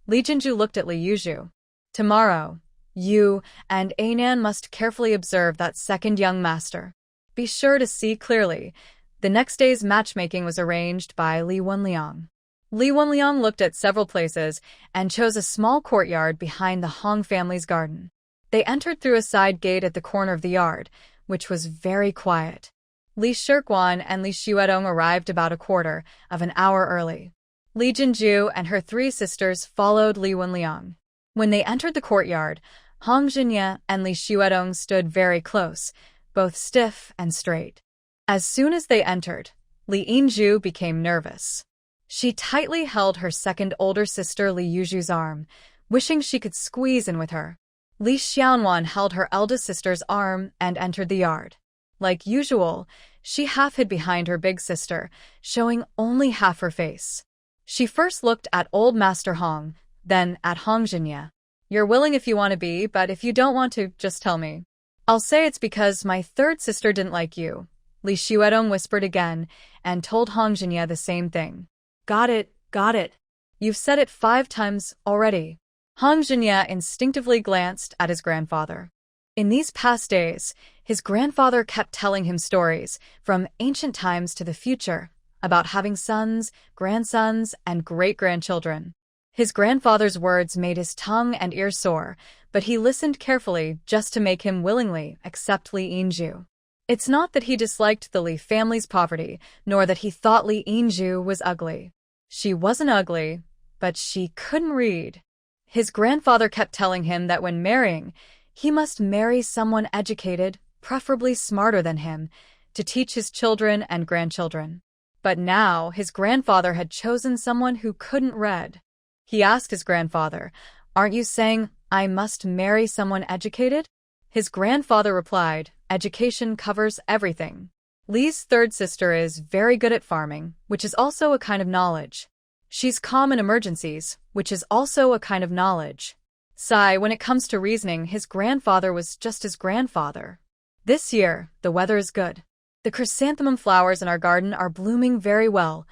Li Jinju looked at Li Yuzhu. Tomorrow, you and Anan must carefully observe that second young master. Be sure to see clearly. The next day's matchmaking was arranged by Li Wenliang. Li Wenliang looked at several places and chose a small courtyard behind the Hong family's garden. They entered through a side gate at the corner of the yard, which was very quiet. Li Shirguan and Li Xuedong arrived about a quarter of an hour early. Li Jinju and her three sisters followed Li Wenliang. When they entered the courtyard, Hong Jinye and Li Xuedong stood very close, both stiff and straight. As soon as they entered, Li Yinju became nervous. She tightly held her second older sister Li Yuzhu's arm, wishing she could squeeze in with her. Li Xiaonan held her eldest sister's arm and entered the yard. Like usual, she half hid behind her big sister, showing only half her face. She first looked at old Master Hong, then at Hong Jinye. You're willing if you want to be, but if you don't want to, just tell me. I'll say it's because my third sister didn't like you. Li Xuedong whispered again and told Hong Jinye the same thing. Got it, got it. You've said it 5 times already. Hong Jinye instinctively glanced at his grandfather. In these past days, his grandfather kept telling him stories from ancient times to the future about having sons, grandsons, and great-grandchildren. His grandfather's words made his tongue and ears sore, but he listened carefully just to make him willingly accept Li Yinju. It's not that he disliked the Li family's poverty, nor that he thought Li Yinju was ugly. She wasn't ugly, but she couldn't read. His grandfather kept telling him that when marrying, he must marry someone educated, preferably smarter than him, to teach his children and grandchildren. But now his grandfather had chosen someone who couldn't read. He asked his grandfather, "Aren't you saying I must marry someone educated?" His grandfather replied, "Education covers everything." Li's third sister is very good at farming, which is also a kind of knowledge. She's calm in emergencies, which is also a kind of knowledge. Sai, when it comes to reasoning, his grandfather was just his grandfather. This year, the weather is good. The chrysanthemum flowers in our garden are blooming very well,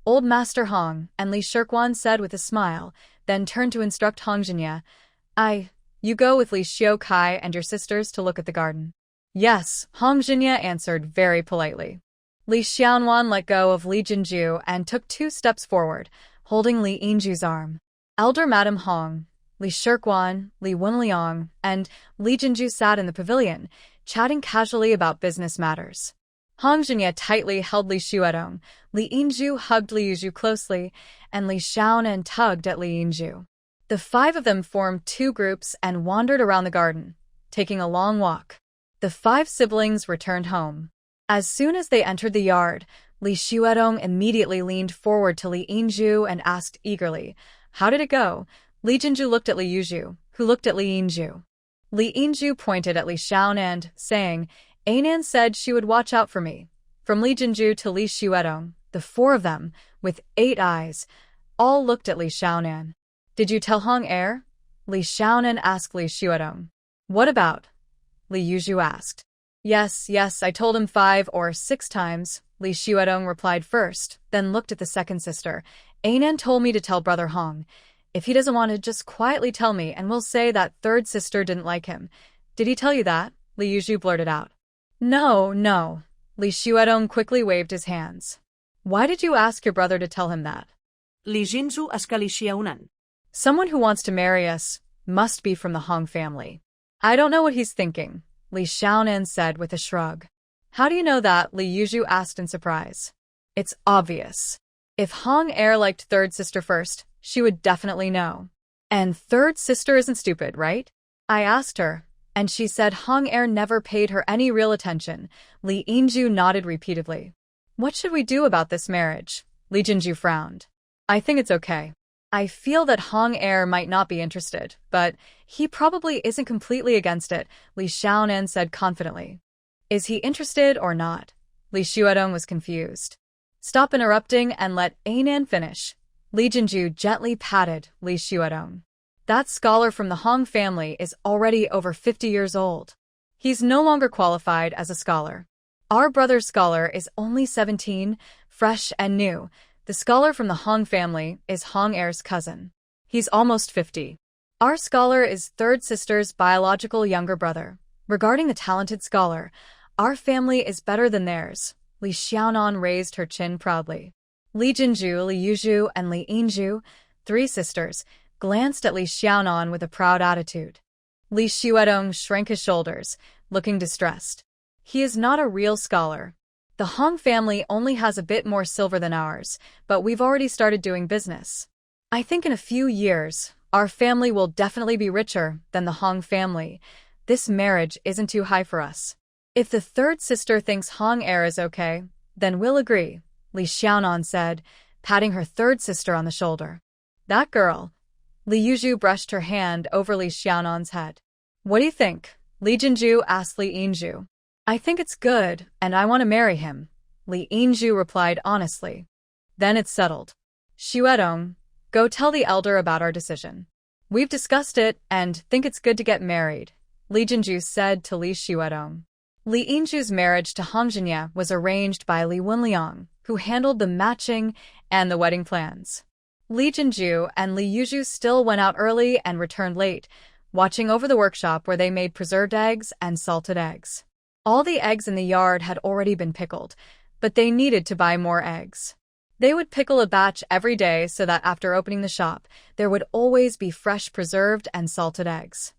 old Master Hong and Li Shirguan said with a smile, then turned to instruct Hong Jinye. You go with Li Xiao Kai and your sisters to look at the garden. Yes, Hong Jinye answered very politely. Li Xiaonan let go of Li Jinju and took 2 steps forward, holding Li Yinju's arm. Elder Madam Hong, Li Shirguan, Li Wenliang, and Li Jinju sat in the pavilion, chatting casually about business matters. Hong Jinye tightly held Li Xuedong, Li Yinju hugged Li Yuzhu closely, and Li Xiaonan tugged at Li Yinju. The 5 of them formed 2 groups and wandered around the garden, taking a long walk. The 5 siblings returned home. As soon as they entered the yard, Li Xuedong immediately leaned forward to Li Yinju and asked eagerly, "How did it go?" Li Jinju looked at Li Yuzhu, who looked at Li Yinju. Li Yinju pointed at Li Xiaonan, saying, "Anan said she would watch out for me." From Li Jinju to Li Xuedong, the 4 of them, with 8 eyes, all looked at Li Xiaonan. "Did you tell Hong Er?" Li Xiaonan asked Li Xuedong. "What about?" Li Yuzhu asked. Yes, I told him 5 or 6 times, Li Xuedong replied first, then looked at the second sister. "Anan told me to tell Brother Hong. If he doesn't want to, just quietly tell me and we'll say that third sister didn't like him." "Did he tell you that?" Li Yuzhu blurted out. No. Li Xuedong quickly waved his hands. "Why did you ask your brother to tell him that?" Li Jinju asked Li Xiaonan. "Someone who wants to marry us must be from the Hong family." "I don't know what he's thinking," Li Xiaonan said with a shrug. "How do you know that?" Li Yuzhu asked in surprise. "It's obvious. If Hong Er liked third sister first, she would definitely know. And third sister isn't stupid, right? I asked her, And she said Hong Er never paid her any real attention. Li Yingju nodded repeatedly. What should we do about this marriage? Li Jinju frowned. I think it's okay. I feel that Hong Er might not be interested, but he probably isn't completely against it, Li Xiaonan said confidently. Is he interested or not? Li Xuedong was confused. Stop interrupting and let Ainan finish. Li Jinju gently patted Li Xuedong. That scholar from the Hong family is already over 50 years old. He's no longer qualified as a scholar. Our brother's scholar is only 17, fresh and new. The scholar from the Hong family is Hong Er's cousin. He's almost 50. Our scholar is third sister's biological younger brother. Regarding the talented scholar, our family is better than theirs. Li Xiaonan raised her chin proudly. Li Jinju, Li Yuzhu, and Li Yingju, three sisters, glanced at Li Xiaonan with a proud attitude. Li Xuedong shrank his shoulders, looking distressed. He is not a real scholar. The Hong family only has a bit more silver than ours, but we've already started doing business. I think in a few years, our family will definitely be richer than the Hong family. This marriage isn't too high for us. If the third sister thinks Hong Er is okay, then we'll agree, Li Xiaonan said, patting her third sister on the shoulder. That girl. Li Yuzhu brushed her hand over Li Xiaonan's head. What do you think? Li Jinju asked Li Yingju. I think it's good, and I want to marry him, Li Yingju replied honestly. Then it's settled. Xuedong, go tell the elder about our decision. We've discussed it and think it's good to get married, Li Jinju said to Li Xuedong. Li Yingju's marriage to Hong Jinya was arranged by Li Wenliang, who handled the matching and the wedding plans. Li Jinju and Li Yuzhu still went out early and returned late, watching over the workshop where they made preserved eggs and salted eggs. All the eggs in the yard had already been pickled, but they needed to buy more eggs. They would pickle a batch every day so that after opening the shop, there would always be fresh preserved and salted eggs.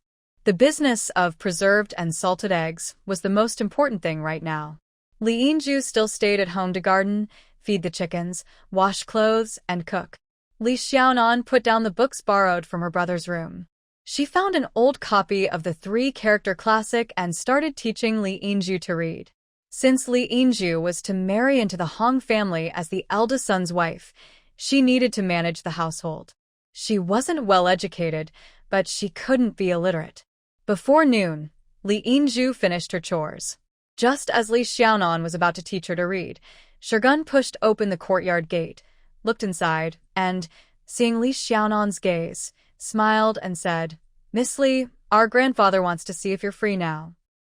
The business of preserved and salted eggs was the most important thing right now. Li Yingju still stayed at home to garden, feed the chickens, wash clothes, and cook. Li Xiaonan put down the books borrowed from her brother's room. She found an old copy of the three-character classic and started teaching Li Yingju to read. Since Li Yingju was to marry into the Hong family as the eldest son's wife, she needed to manage the household. She wasn't well-educated, but she couldn't be illiterate. Before noon, Li Yingju finished her chores. Just as Li Xiaonan was about to teach her to read, Shurgun pushed open the courtyard gate, looked inside, and, seeing Li Xiaonan's gaze, smiled and said, Miss Li, our grandfather wants to see if you're free now.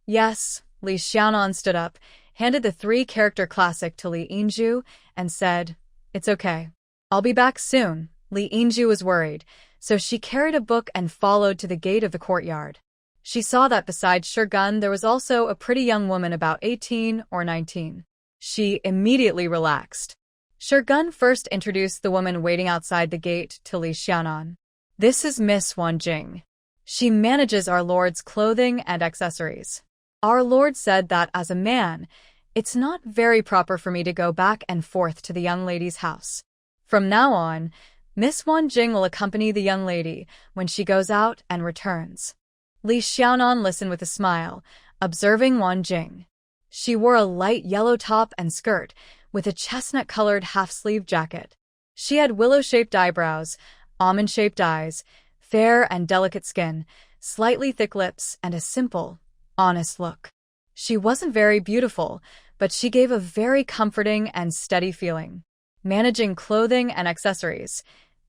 Yes, Li Xiaonan stood up, handed the three-character classic to Li Yingju, and said, It's okay. I'll be back soon. Li Yingju was worried, so she carried a book and followed to the gate of the courtyard. She saw that besides Shurgun there was also a pretty young woman about 18 or 19. She immediately relaxed. Shurgun first introduced the woman waiting outside the gate to Li Xiaonan. This is Miss Wanjing. She manages our Lord's clothing and accessories. Our Lord said that as a man, it's not very proper for me to go back and forth to the young lady's house. From now on, Miss Wanjing will accompany the young lady when she goes out and returns. Li Xiaonan listened with a smile, observing Wanjing. She wore a light yellow top and skirt, with a chestnut-colored half-sleeve jacket. She had willow-shaped eyebrows, almond-shaped eyes, fair and delicate skin, slightly thick lips, and a simple, honest look. She wasn't very beautiful, but she gave a very comforting and steady feeling. Managing clothing and accessories.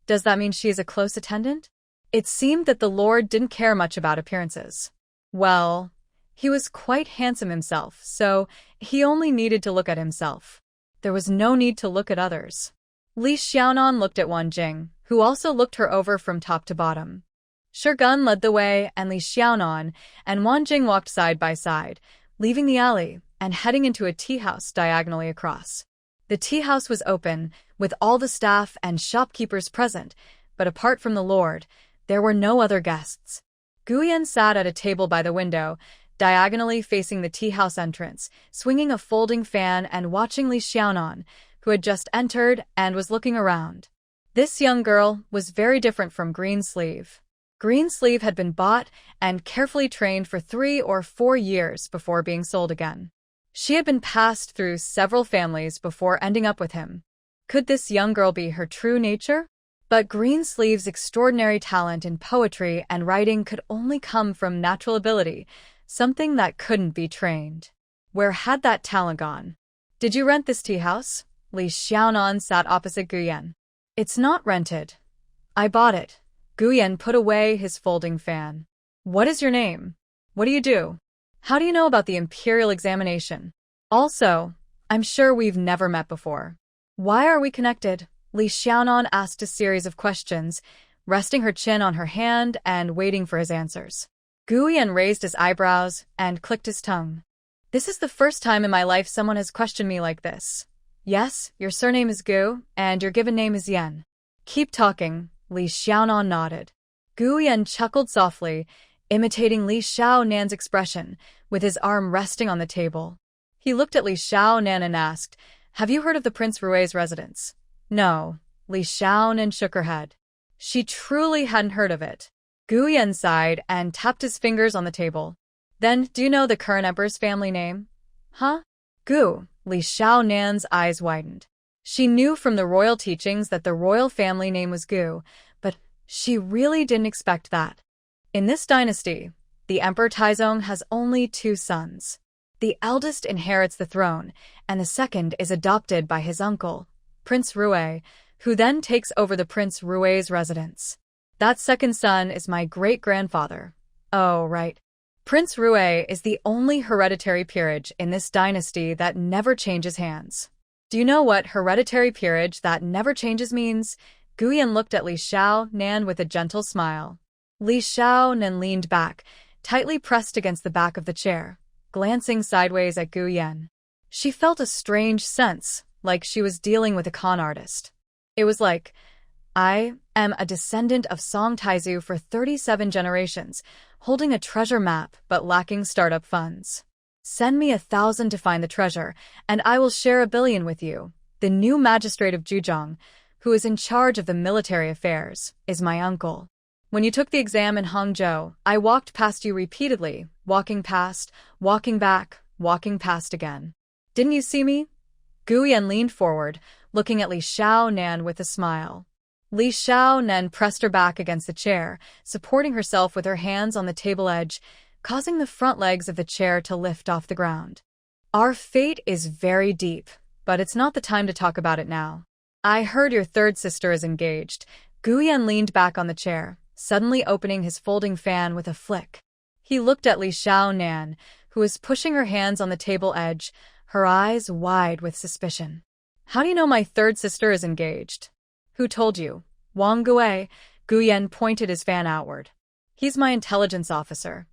Does that mean she is a close attendant? It seemed that the Lord didn't care much about appearances. Well, he was quite handsome himself, so he only needed to look at himself. There was no need to look at others. Li Xiaonan looked at Wanjing, who also looked her over from top to bottom. Shurgun led the way, and Li Xiaonan and Wanjing walked side by side, leaving the alley and heading into a tea house diagonally across. The tea house was open, with all the staff and shopkeepers present, but apart from the Lord, there were no other guests. Guyan sat at a table by the window, diagonally facing the tea house entrance, swinging a folding fan and watching Li Xiaonan, who had just entered and was looking around. This young girl was very different from Greensleeve. Greensleeve had been bought and carefully trained for 3 or 4 years before being sold again. She had been passed through several families before ending up with him. Could this young girl be her true nature? But Greensleeve's extraordinary talent in poetry and writing could only come from natural ability, something that couldn't be trained. Where had that talent gone? Did you rent this tea house? Li Xiaonan sat opposite Guyan. It's not rented. I bought it. Guyan put away his folding fan. What is your name? What do you do? How do you know about the imperial examination? Also, I'm sure we've never met before. Why are we connected? Li Xiaonan asked a series of questions, resting her chin on her hand and waiting for his answers. Guyan raised his eyebrows and clicked his tongue. This is the first time in my life someone has questioned me like this. Yes, your surname is Gu, and your given name is Yen. Keep talking, Li Xiaonan nodded. Guyan chuckled softly, imitating Li Xiaonan's expression, with his arm resting on the table. He looked at Li Xiaonan and asked, Have you heard of the Prince Rue's residence? No, Li Xiaonan shook her head. She truly hadn't heard of it. Guyan sighed and tapped his fingers on the table. Then, do you know the current emperor's family name? Huh? Gu, Li Xiaonan's eyes widened. She knew from the royal teachings that the royal family name was Gu, but she really didn't expect that. In this dynasty, the Emperor Taizong has only 2 sons. The eldest inherits the throne, and the second is adopted by his uncle, Prince Rue, who then takes over the Prince Rue's residence. That second son is my great-grandfather. Oh, right. Prince Rue is the only hereditary peerage in this dynasty that never changes hands. Do you know what hereditary peerage that never changes means? Guyan looked at Li Xiaonan with a gentle smile. Li Xiaonan leaned back, tightly pressed against the back of the chair, glancing sideways at Guyan. She felt a strange sense, like she was dealing with a con artist. It was like, I am a descendant of Song Taizu for 37 generations, holding a treasure map but lacking startup funds. Send me 1,000 to find the treasure, and I will share 1 billion with you. The new magistrate of Zhujiang, who is in charge of the military affairs, is my uncle. When you took the exam in Hangzhou, I walked past you repeatedly, walking past, walking back, walking past again. Didn't you see me? Guyan leaned forward, looking at Li Xiaonan with a smile. Li Xiaonan pressed her back against the chair, supporting herself with her hands on the table edge, causing the front legs of the chair to lift off the ground. Our fate is very deep, but it's not the time to talk about it now. I heard your third sister is engaged. Guyan leaned back on the chair, suddenly opening his folding fan with a flick. He looked at Li Xiaonan, who was pushing her hands on the table edge, her eyes wide with suspicion. How do you know my third sister is engaged? Who told you? Wang Gue. Guyan pointed his fan outward. He's my intelligence officer.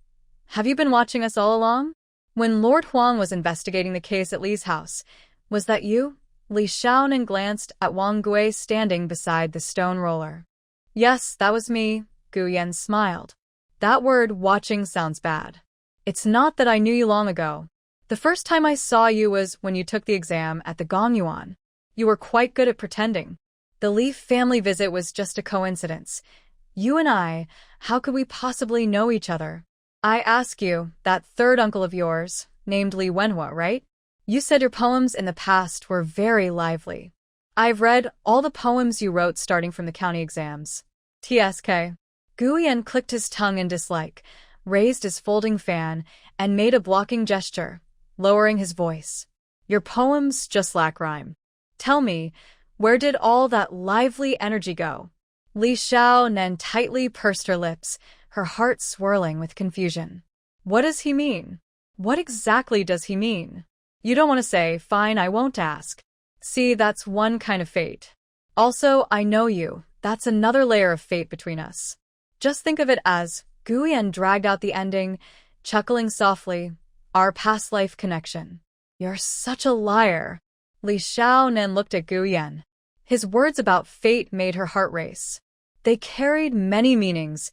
Have you been watching us all along? When Lord Huang was investigating the case at Li's house, was that you? Li Xiaonan glanced at Wang Gue standing beside the stone roller. Yes, that was me, Guyan smiled. That word watching sounds bad. It's not that I knew you long ago. The first time I saw you was when you took the exam at the Gongyuan. You were quite good at pretending. The Li family visit was just a coincidence. You and I, how could we possibly know each other? I ask you, that third uncle of yours, named Li Wenhua, right? You said your poems in the past were very lively. I've read all the poems you wrote starting from the county exams. TSK. Guyan clicked his tongue in dislike, raised his folding fan, and made a blocking gesture, lowering his voice. Your poems just lack rhyme. Tell me, where did all that lively energy go? Li Xiaonan tightly pursed her lips, her heart swirling with confusion. What does he mean? What exactly does he mean? You don't want to say, fine, I won't ask. See, that's one kind of fate. Also, I know you. That's another layer of fate between us. Just think of it as, Guyan dragged out the ending, chuckling softly, our past life connection. You're such a liar. Li Xiaonan looked at Guyan. His words about fate made her heart race. They carried many meanings,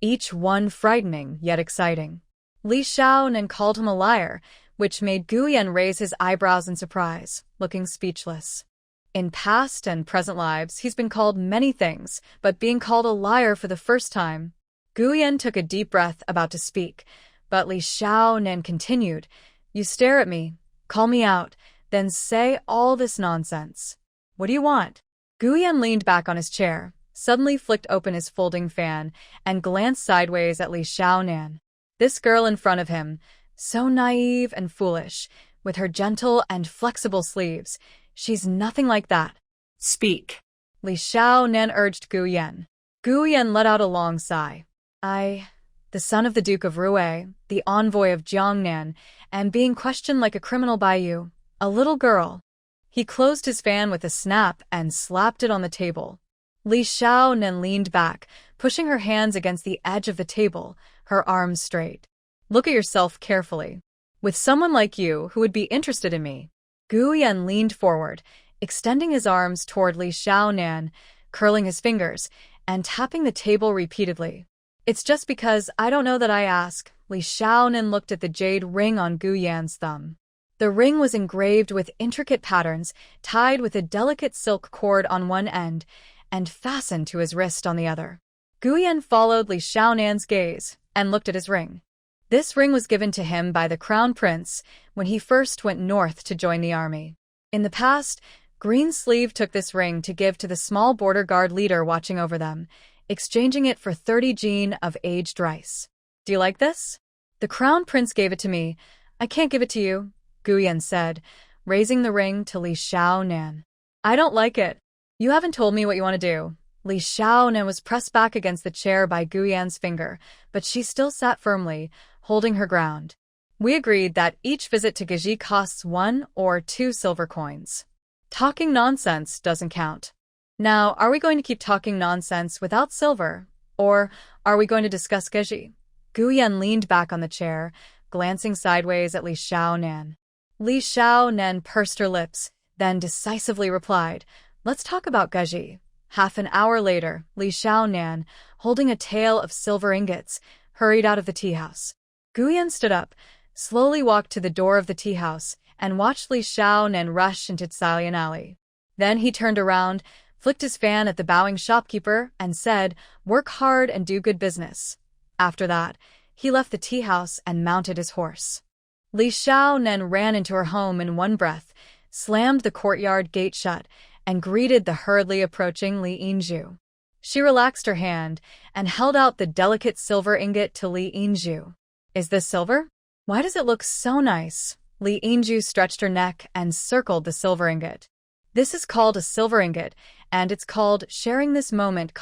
each one frightening yet exciting. Li Xiaonan called him a liar, which made Guyan raise his eyebrows in surprise, looking speechless. In past and present lives, he's been called many things, but being called a liar for the first time. Gu Yan took a deep breath, about to speak, but Li Xiaonan continued, "You stare at me, call me out, then say all this nonsense. What do you want?" Gu Yan leaned back on his chair, suddenly flicked open his folding fan, and glanced sideways at Li Xiaonan. This girl in front of him, so naive and foolish, with her gentle and flexible sleeves, she's nothing like that. Speak. Li Xiaonan urged Gu Yan. Gu Yan let out a long sigh. The son of the Duke of Rue, the envoy of Jiangnan, and being questioned like a criminal by you, a little girl. He closed his fan with a snap and slapped it on the table. Li Xiaonan leaned back, pushing her hands against the edge of the table, her arms straight. "Look at yourself carefully. With someone like you who would be interested in me." Gu Yan leaned forward, extending his arms toward Li Xiaonan, curling his fingers, and tapping the table repeatedly. "It's just because I don't know that I ask." Li Xiaonan looked at the jade ring on Gu Yan's thumb. The ring was engraved with intricate patterns, tied with a delicate silk cord on one end, and fastened to his wrist on the other. Gu Yan followed Li Xiaonan's gaze, and looked at his ring. This ring was given to him by the Crown Prince when he first went north to join the army. In the past, Greensleeve took this ring to give to the small border guard leader watching over them, exchanging it for 30 jin of aged rice. "Do you like this?" "The Crown Prince gave it to me. I can't give it to you," Gu Yan said, raising the ring to Li Xiaonan. "I don't like it. You haven't told me what you want to do." Li Xiaonan was pressed back against the chair by Gu Yan's finger, but she still sat firmly, holding her ground. "We agreed that each visit to Gaji costs 1 or 2 silver coins. Talking nonsense doesn't count. Now, are we going to keep talking nonsense without silver, or are we going to discuss Gaji?" Gu Yan leaned back on the chair, glancing sideways at Li Xiaonan. Li Xiaonan pursed her lips, then decisively replied, "Let's talk about Gaji." Half an hour later, Li Xiaonan, holding a tail of silver ingots, hurried out of the tea-house. Gu Yan stood up, slowly walked to the door of the tea-house, and watched Li Xiaonan rush into Tsalian Alley. Then he turned around, flicked his fan at the bowing shopkeeper, and said, "Work hard and do good business." After that, he left the tea-house and mounted his horse. Li Xiaonan ran into her home in one breath, slammed the courtyard gate shut, and greeted the hurriedly approaching Li Yinju. She relaxed her hand and held out the delicate silver ingot to Li Yinju. "Is this silver? Why does it look so nice?" Li Yinju stretched her neck and circled the silver ingot. "This is called a silver ingot, and it's called sharing this moment,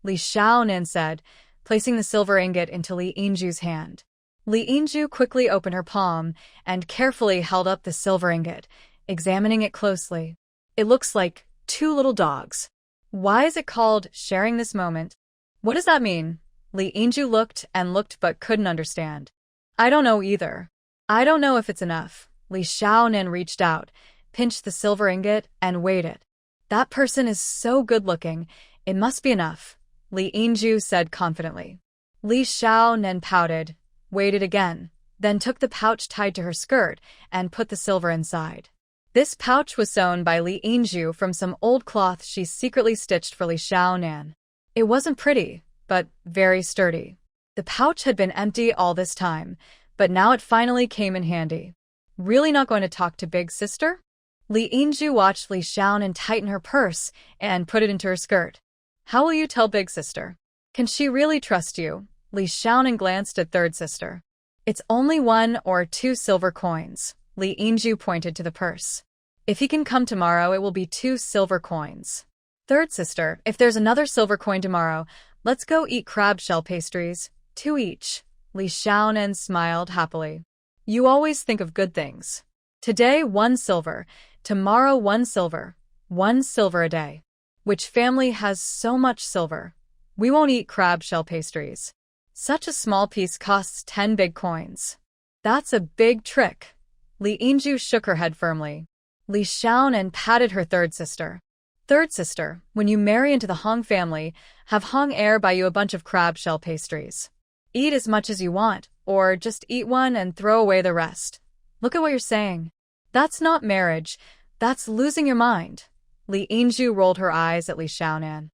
Li Xiaonan said, placing the silver ingot into Li Yinju's hand. Li Yinju quickly opened her palm and carefully held up the silver ingot, examining it closely. "It looks like 2 little dogs. Why is it called sharing this moment? What does that mean?" Li Yinju looked and looked but couldn't understand. "I don't know either. I don't know if it's enough." Li Xiaonan reached out, pinched the silver ingot, and weighed it. "That person is so good-looking, it must be enough," Li Yinju said confidently. Li Xiaonan pouted, weighed it again, then took the pouch tied to her skirt and put the silver inside. This pouch was sewn by Li Yinju from some old cloth she secretly stitched for Li Xiaonan. It wasn't pretty, but very sturdy. The pouch had been empty all this time, but now it finally came in handy. "Really not going to talk to Big Sister?" Li Yinju watched Li Xiaonan tighten her purse and put it into her skirt. "How will you tell Big Sister? Can she really trust you?" Li Xiaonan glanced at Third Sister. "It's only 1 or 2 silver coins." Li Yinju pointed to the purse. "If he can come tomorrow, it will be 2 silver coins. Third Sister, if there's another silver coin tomorrow, let's go eat crab shell pastries, 2 each." Li Xiaonan smiled happily. "You always think of good things. Today 1 silver, tomorrow 1 silver, 1 silver a day. Which family has so much silver? We won't eat crab shell pastries. Such a small piece costs 10 big coins. That's a big trick." Li Yinju shook her head firmly. Li Xiaonan patted her third sister. "Third sister, when you marry into the Hong family, have Hong heir buy you a bunch of crab shell pastries. Eat as much as you want, or just eat one and throw away the rest. Look at what you're saying. That's not marriage, that's losing your mind." Li Yinju rolled her eyes at Li Xiaonan.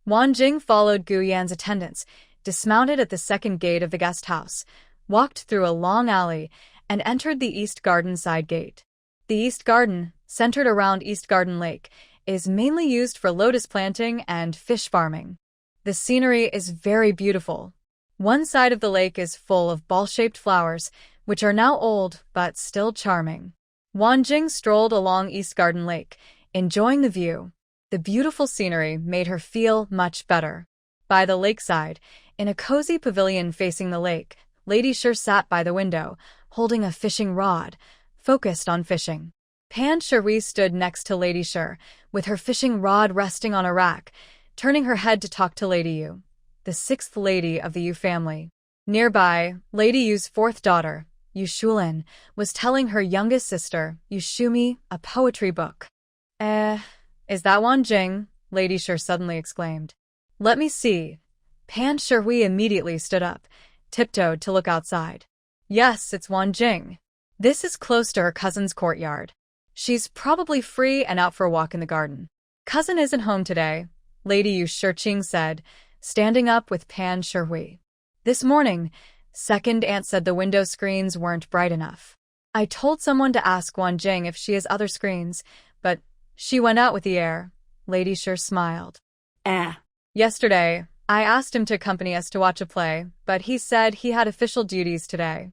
Wang Jing followed Gu Yan's attendants, dismounted at the second gate of the guest house, walked through a long alley, and entered the East Garden side gate. The East Garden, centered around East Garden Lake, is mainly used for lotus planting and fish farming. The scenery is very beautiful. One side of the lake is full of ball-shaped flowers, which are now old but still charming. Wang Jing strolled along East Garden Lake, enjoying the view. The beautiful scenery made her feel much better. By the lakeside, in a cozy pavilion facing the lake, Lady Shi sat by the window, holding a fishing rod, focused on fishing. Pan Shui stood next to Lady Shi, with her fishing rod resting on a rack, turning her head to talk to Lady Yu, the sixth lady of the Yu family. Nearby, Lady Yu's fourth daughter, Yu Shulin, was telling her youngest sister, Yu Shumi, a poetry book. Is that Wang Jing? Lady Shi suddenly exclaimed. Let me see. Pan Shui immediately stood up, tiptoed to look outside. Yes, it's Wang Jing. This is close to her cousin's courtyard. She's probably free and out for a walk in the garden. Cousin isn't home today, Lady Yu Shiqing said, standing up with Pan Shui. This morning, second aunt said the window screens weren't bright enough. I told someone to ask Wang Jing if she has other screens, but she went out with the air. Lady Shi smiled. Yesterday, I asked him to accompany us to watch a play, but he said he had official duties today.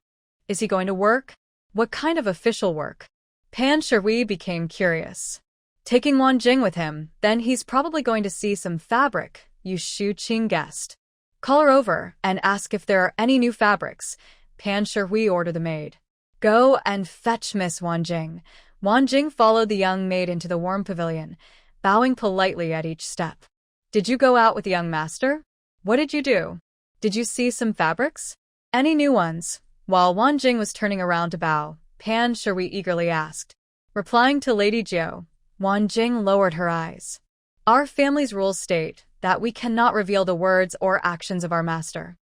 Is he going to work? What kind of official work? Pan Shui became curious. Taking Wang Jing with him, then he's probably going to see some fabric, Yu Shiqing guessed. Call her over and ask if there are any new fabrics. Pan Shui ordered the maid. Go and fetch Miss Wang Jing. Wang Jing followed the young maid into the warm pavilion, bowing politely at each step. Did you go out with the young master? What did you do? Did you see some fabrics? Any new ones? While Wang Jing was turning around to bow, Pan Shui eagerly asked. Replying to Lady Jiu, Wang Jing lowered her eyes. Our family's rules state that we cannot reveal the words or actions of our master.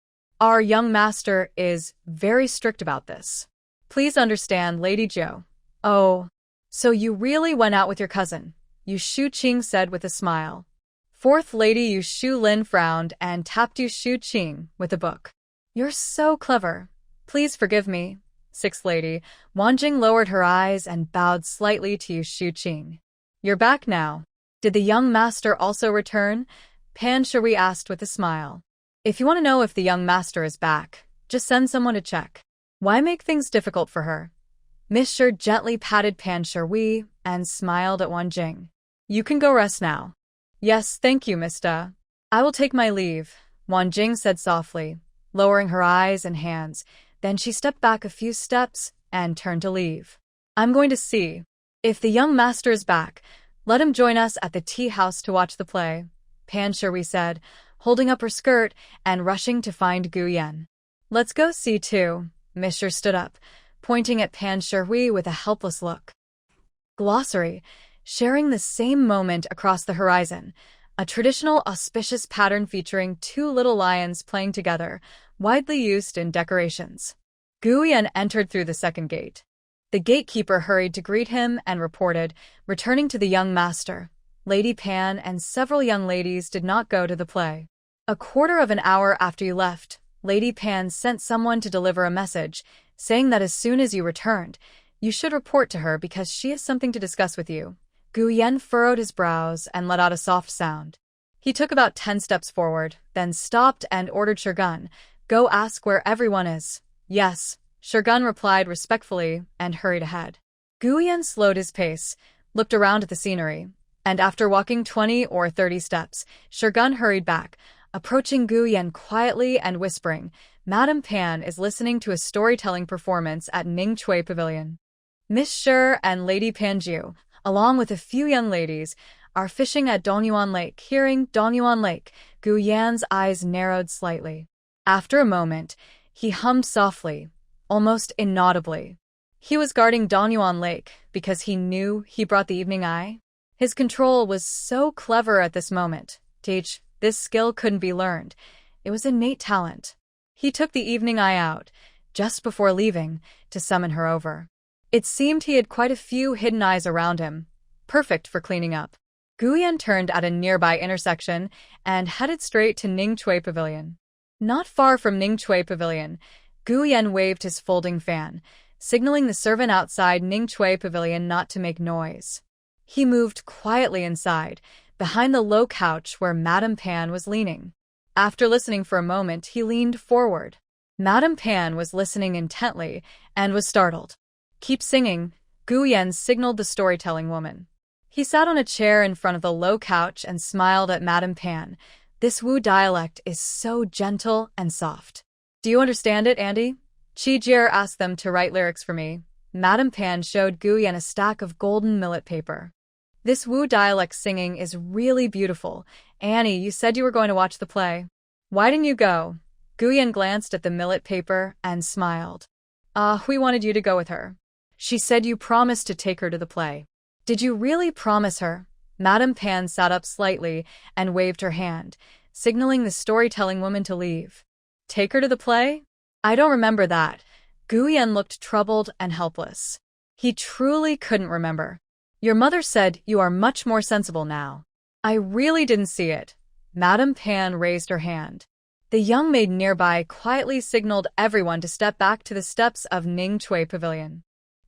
Our young master is very strict about this. Please understand, Lady Jiu. Oh, so you really went out with your cousin, Yu Shiqing said with a smile. Fourth Lady Yu Shulin frowned and tapped Yu Shiqing with a book. You're so clever. Please forgive me. Sixth Lady, Wang Jing lowered her eyes and bowed slightly to Yu Shiqing. You're back now. Did the young master also return? Pan Shui asked with a smile. If you want to know if the young master is back, just send someone to check. Why make things difficult for her? Miss Shi gently patted Pan Shui and smiled at Wang Jing. You can go rest now. Yes, thank you, Mr. I will take my leave, Wang Jing said softly, lowering her eyes and hands. Then she stepped back a few steps and turned to leave. I'm going to see. If the young master is back, let him join us at the tea house to watch the play, Pan Shui said, holding up her skirt and rushing to find Gu Yan. Let's go see too. Miss Shi stood up, pointing at Pan Shui with a helpless look. Glossary: sharing the same moment across the horizon, a traditional auspicious pattern featuring two little lions playing together, widely used in decorations. Gu Yan entered through the second gate. The gatekeeper hurried to greet him and reported, returning to the young master. Lady Pan and several young ladies did not go to the play. A quarter of an hour after you left, Lady Pan sent someone to deliver a message, saying that as soon as you returned, you should report to her because she has something to discuss with you. Gu Yan furrowed his brows and let out a soft sound. He took about 10 steps forward, then stopped and ordered Shurgun, go ask where everyone is. Yes, Shurgun replied respectfully and hurried ahead. Gu Yan slowed his pace, looked around at the scenery, and after walking 20 or 30 steps, Shurgun hurried back, approaching Gu Yan quietly and whispering, Madame Pan is listening to a storytelling performance at Ningchui Pavilion. Miss Shi and Lady Panjiu, along with a few young ladies, are fishing at Dongyuan Lake. Hearing Dongyuan Lake, Gu Yan's eyes narrowed slightly. After a moment, he hummed softly, almost inaudibly. He was guarding Dongyuan Lake because he knew he brought the evening eye. His control was so clever at this moment. Teach, this skill couldn't be learned. It was innate talent. He took the evening eye out, just before leaving, to summon her over. It seemed he had quite a few hidden eyes around him, perfect for cleaning up. Gu Yan turned at a nearby intersection and headed straight to Ningchui Pavilion. Not far from Ningchui Pavilion, Gu Yan waved his folding fan, signaling the servant outside Ningchui Pavilion not to make noise. He moved quietly inside, behind the low couch where Madame Pan was leaning. After listening for a moment, he leaned forward. Madame Pan was listening intently and was startled. "Keep singing," Gu Yan signaled the storytelling woman. He sat on a chair in front of the low couch and smiled at Madame Pan. "This Wu dialect is so gentle and soft." "Do you understand it, Andy?" Chi Jie asked them to write lyrics for me. Madame Pan showed Gu Yan a stack of golden millet paper. "This Wu dialect singing is really beautiful. Annie, you said you were going to watch the play. Why didn't you go?" Gu Yan glanced at the millet paper and smiled. We wanted you to go with her. She said you promised to take her to the play." "Did you really promise her?" Madame Pan sat up slightly and waved her hand, signaling the storytelling woman to leave. "Take her to the play? I don't remember that." Gu Yan looked troubled and helpless. He truly couldn't remember. "Your mother said you are much more sensible now." "I really didn't see it." Madame Pan raised her hand. The young maid nearby quietly signaled everyone to step back to the steps of Ningchui Pavilion.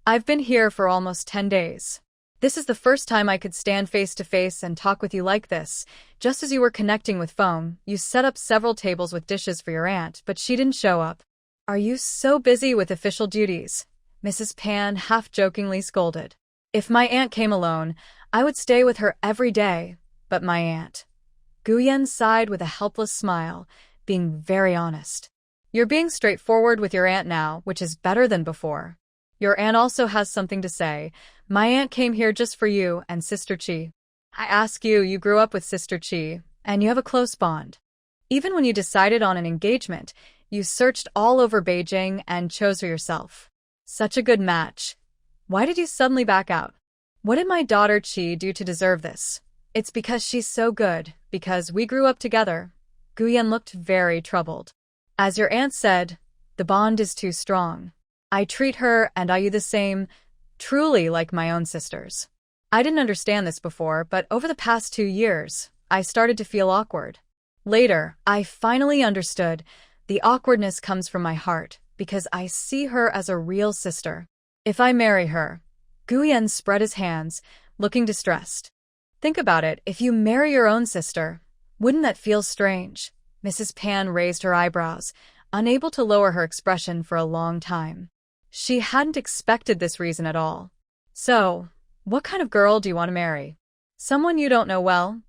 "I've been here for almost 10 days. This is the first time I could stand face to face and talk with you like this. Just as you were connecting with phone, you set up several tables with dishes for your aunt, but she didn't show up. Are you so busy with official duties?" Mrs. Pan half-jokingly scolded. "If my aunt came alone, I would stay with her every day, but my aunt." Gu Yan sighed with a helpless smile, being very honest. "You're being straightforward with your aunt now, which is better than before. Your aunt also has something to say. My aunt came here just for you and Sister Chi. I ask you, you grew up with Sister Chi, and you have a close bond. Even when you decided on an engagement, you searched all over Beijing and chose her yourself. Such a good match. Why did you suddenly back out? What did my daughter Chi do to deserve this?" "It's because she's so good, because we grew up together." Gu Yan looked very troubled. "As your aunt said, the bond is too strong. I treat her and you the same, truly like my own sisters. I didn't understand this before, but over the past 2 years, I started to feel awkward. Later, I finally understood. The awkwardness comes from my heart, because I see her as a real sister. If I marry her..." Gu Yan spread his hands, looking distressed. "Think about it, if you marry your own sister, wouldn't that feel strange?" Mrs. Pan raised her eyebrows, unable to lower her expression for a long time. She hadn't expected this reason at all. "So, what kind of girl do you want to marry? Someone you don't know well?"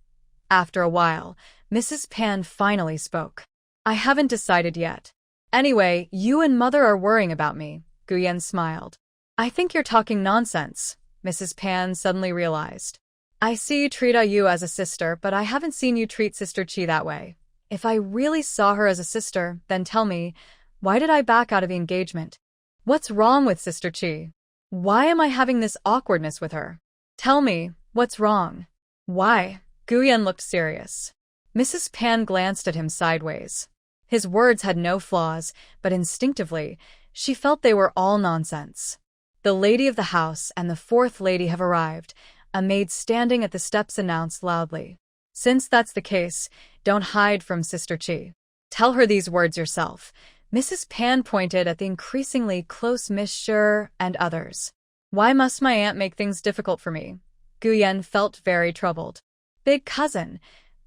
After a while, Mrs. Pan finally spoke. "I haven't decided yet. Anyway, you and Mother are worrying about me." Gu Yan smiled. "I think you're talking nonsense," Mrs. Pan suddenly realized. "I see you treat Yu as a sister, but I haven't seen you treat Sister Chi that way. If I really saw her as a sister, then tell me, why did I back out of the engagement? What's wrong with Sister Chi? Why am I having this awkwardness with her? Tell me, what's wrong?" "Why?" Gu Yan looked serious. Mrs. Pan glanced at him sideways. His words had no flaws, but instinctively, she felt they were all nonsense. "The lady of the house and the fourth lady have arrived," a maid standing at the steps announced loudly. "Since that's the case, don't hide from Sister Chi. Tell her these words yourself." Mrs. Pan pointed at the increasingly close Miss Shi and others. "Why must my aunt make things difficult for me?" Gu Yan felt very troubled. "Big cousin."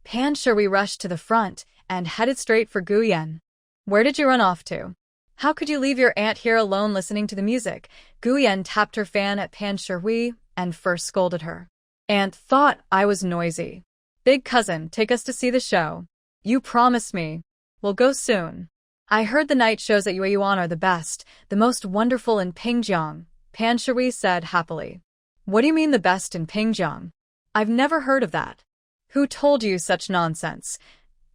Pan Shui rushed to the front and headed straight for Gu Yan. "Where did you run off to? How could you leave your aunt here alone listening to the music?" Gu Yan tapped her fan at Pan Shui and first scolded her. "Aunt thought I was noisy. Big cousin, take us to see the show. You promised me. We'll go soon. I heard the night shows at Yueyuan are the best, the most wonderful in Pingjiang," Pan Shui said happily. "What do you mean the best in Pingjiang? I've never heard of that. Who told you such nonsense?"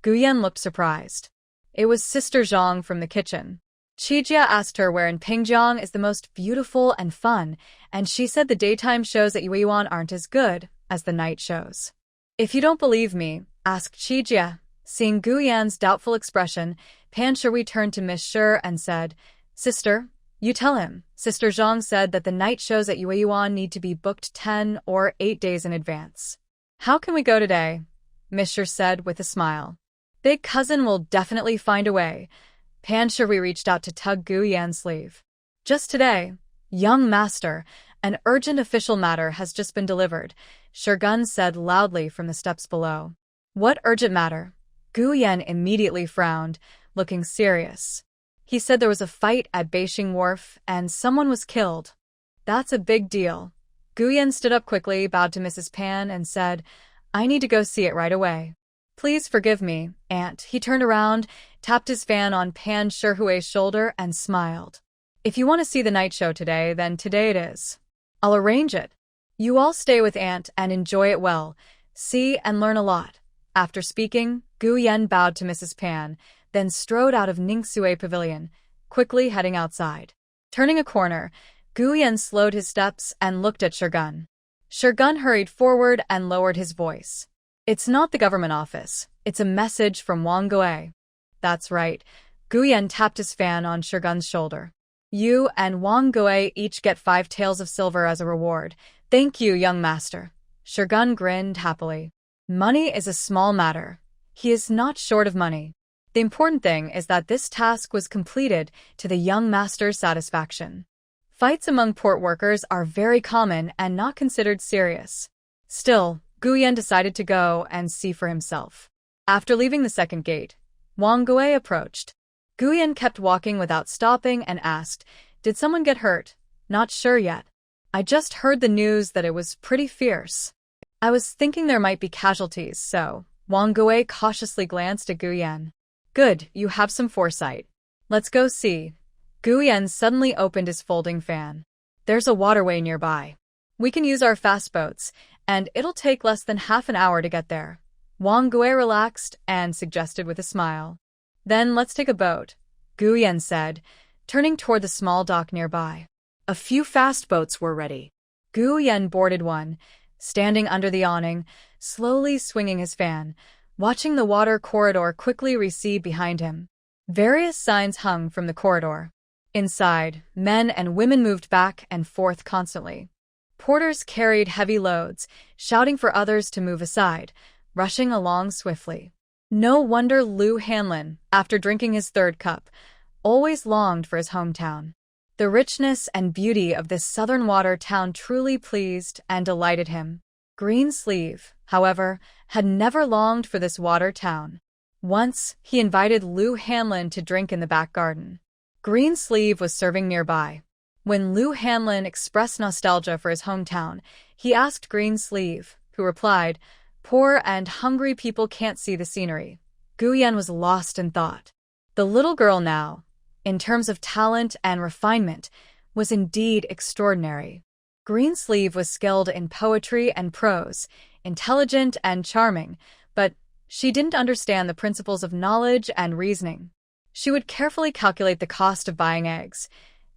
Gu Yan looked surprised. It was Sister Zhang from the kitchen. Chijia asked her where in Pingjiang is the most beautiful and fun, and she said the daytime shows at Yueyuan aren't as good as the night shows. "If you don't believe me, ask Chijia." Seeing Gu Yan's doubtful expression, Pan Shui turned to Miss Shi and said, "Sister, you tell him." Sister Zhang said that the night shows at Yueyuan need to be booked 10 or 8 days in advance. "How can we go today?" Miss Shi said with a smile. Big cousin will definitely find a way. Pan Shui reached out to tug Gu Yan's sleeve. Just today, young master, an urgent official matter has just been delivered, Shurgun said loudly from the steps below. What urgent matter? Gu Yan immediately frowned, looking serious. He said there was a fight at Beijing Wharf and someone was killed. That's a big deal. Gu Yan stood up quickly, bowed to Mrs. Pan, and said, I need to go see it right away. Please forgive me, Aunt. He turned around, tapped his fan on Pan Shihui's shoulder, and smiled. If you want to see the night show today, then today it is. I'll arrange it. You all stay with Aunt and enjoy it well. See and learn a lot. After speaking, Gu Yan bowed to Mrs. Pan, then strode out of Ningsue Pavilion, quickly heading outside. Turning a corner, Gu Yan slowed his steps and looked at Shurgun. Shurgun hurried forward and lowered his voice. It's not the government office. It's a message from Wang Gui. That's right. Gu Yan tapped his fan on Shurgun's shoulder. You and Wang Gui each get 5 taels of silver as a reward. Thank you, young master. Shurgun grinned happily. Money is a small matter. He is not short of money. The important thing is that this task was completed to the young master's satisfaction. Fights among port workers are very common and not considered serious. Still, Gu Yan decided to go and see for himself. After leaving the second gate, Wang Gui approached. Gu Yan kept walking without stopping and asked, Did someone get hurt? Not sure yet. I just heard the news that it was pretty fierce. I was thinking there might be casualties, so Wang Gui cautiously glanced at Gu Yan. Good, you have some foresight. Let's go see. Gu Yan suddenly opened his folding fan. There's a waterway nearby. We can use our fast boats, and it'll take less than half an hour to get there. Wang Gui relaxed and suggested with a smile. Then let's take a boat, Gu Yan said, turning toward the small dock nearby. A few fast boats were ready. Gu Yan boarded one, standing under the awning, slowly swinging his fan, watching the water corridor quickly recede behind him. Various signs hung from the corridor. Inside, men and women moved back and forth constantly. Porters carried heavy loads, shouting for others to move aside, rushing along swiftly. No wonder Liu Hanlin, after drinking his 3rd cup, always longed for his hometown. The richness and beauty of this southern water town truly pleased and delighted him. Greensleeve, however, had never longed for this water town. Once, he invited Liu Hanlin to drink in the back garden. Greensleeve was serving nearby. When Liu Hanlin expressed nostalgia for his hometown, he asked Greensleeve, who replied, Poor and hungry people can't see the scenery. Gu Yan was lost in thought. The little girl now, in terms of talent and refinement, was indeed extraordinary. Greensleeve was skilled in poetry and prose, intelligent and charming, but she didn't understand the principles of knowledge and reasoning. She would carefully calculate the cost of buying eggs,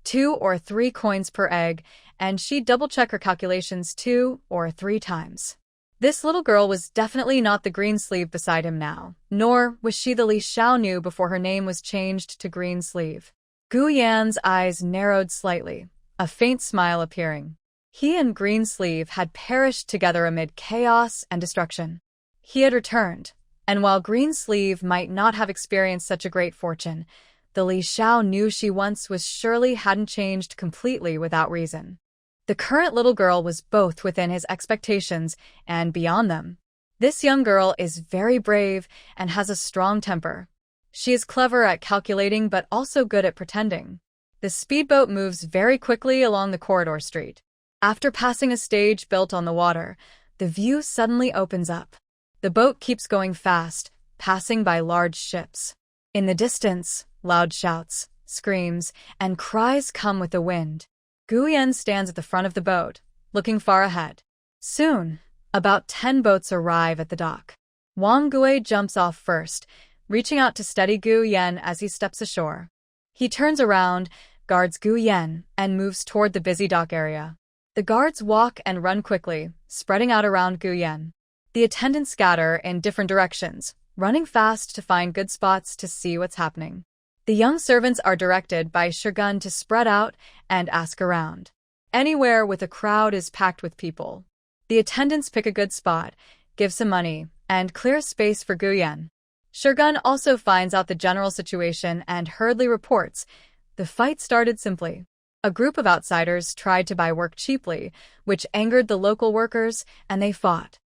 2 or 3 coins per egg, and she'd double-check her calculations 2 or 3 times. This little girl was definitely not the Greensleeve beside him now, nor was she the Li Xiao knew before her name was changed to Greensleeve. Gu Yan's eyes narrowed slightly, a faint smile appearing. He and Greensleeve had perished together amid chaos and destruction. He had returned, and while Greensleeve might not have experienced such a great fortune, the Li Xiao knew she once was surely hadn't changed completely without reason. The current little girl was both within his expectations and beyond them. This young girl is very brave and has a strong temper. She is clever at calculating but also good at pretending. The speedboat moves very quickly along the corridor street. After passing a stage built on the water, the view suddenly opens up. The boat keeps going fast, passing by large ships. In the distance, loud shouts, screams, and cries come with the wind. Gu Yan stands at the front of the boat, looking far ahead. Soon, about 10 boats arrive at the dock. Wang Gui jumps off first, reaching out to steady Gu Yan as he steps ashore. He turns around, guards Gu Yan, and moves toward the busy dock area. The guards walk and run quickly, spreading out around Gu Yan. The attendants scatter in different directions, running fast to find good spots to see what's happening. The young servants are directed by Shurgun to spread out and ask around. Anywhere with a crowd is packed with people. The attendants pick a good spot, give some money, and clear space for Gu Yan. Shogun also finds out the general situation and hurriedly reports. The fight started simply. A group of outsiders tried to buy work cheaply, which angered the local workers, and they fought.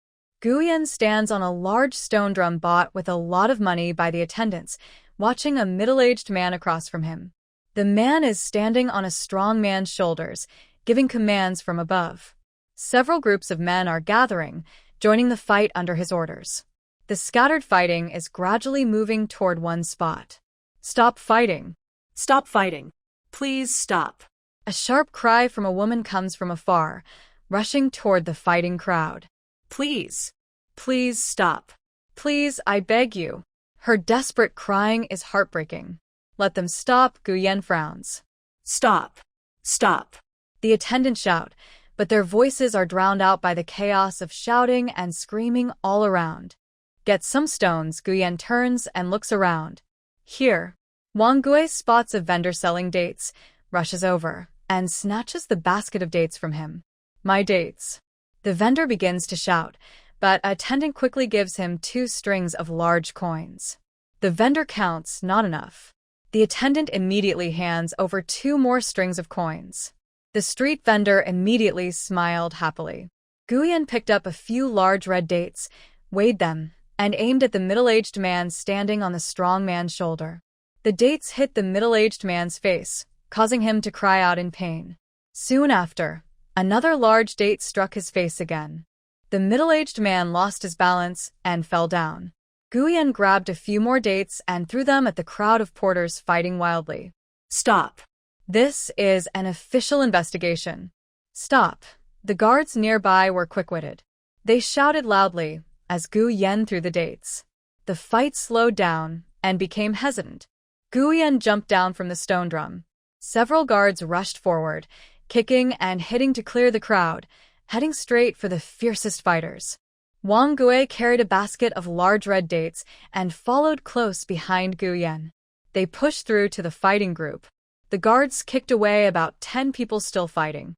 Guyen stands on a large stone drum bought with a lot of money by the attendants, watching a middle-aged man across from him. The man is standing on a strong man's shoulders, giving commands from above. Several groups of men are gathering, joining the fight under his orders. The scattered fighting is gradually moving toward one spot. Stop fighting. Stop fighting. Please stop. A sharp cry from a woman comes from afar, rushing toward the fighting crowd. Please. Please stop. Please, I beg you. Her desperate crying is heartbreaking. Let them stop, Guyen frowns. Stop. Stop. The attendants shout, but their voices are drowned out by the chaos of shouting and screaming all around. Get some stones, Guyen turns and looks around. Here. Wang Gui spots a vendor selling dates, rushes over, and snatches the basket of dates from him. My dates. The vendor begins to shout, but an attendant quickly gives him 2 strings of large coins. The vendor counts, not enough. The attendant immediately hands over 2 more strings of coins. The street vendor immediately smiled happily. Guyen picked up a few large red dates, weighed them, and aimed at the middle-aged man standing on the strong man's shoulder. The dates hit the middle-aged man's face, causing him to cry out in pain. Soon after, another large date struck his face again. The middle-aged man lost his balance and fell down. Guyen grabbed a few more dates and threw them at the crowd of porters fighting wildly. Stop. This is an official investigation. Stop. The guards nearby were quick-witted. They shouted loudly as Guyen threw the dates. The fight slowed down and became hesitant. Guyen jumped down from the stone drum. Several guards rushed forward, kicking and hitting to clear the crowd, heading straight for the fiercest fighters. Wang Gui carried a basket of large red dates and followed close behind Guyen. They pushed through to the fighting group. The guards kicked away about 10 people still fighting.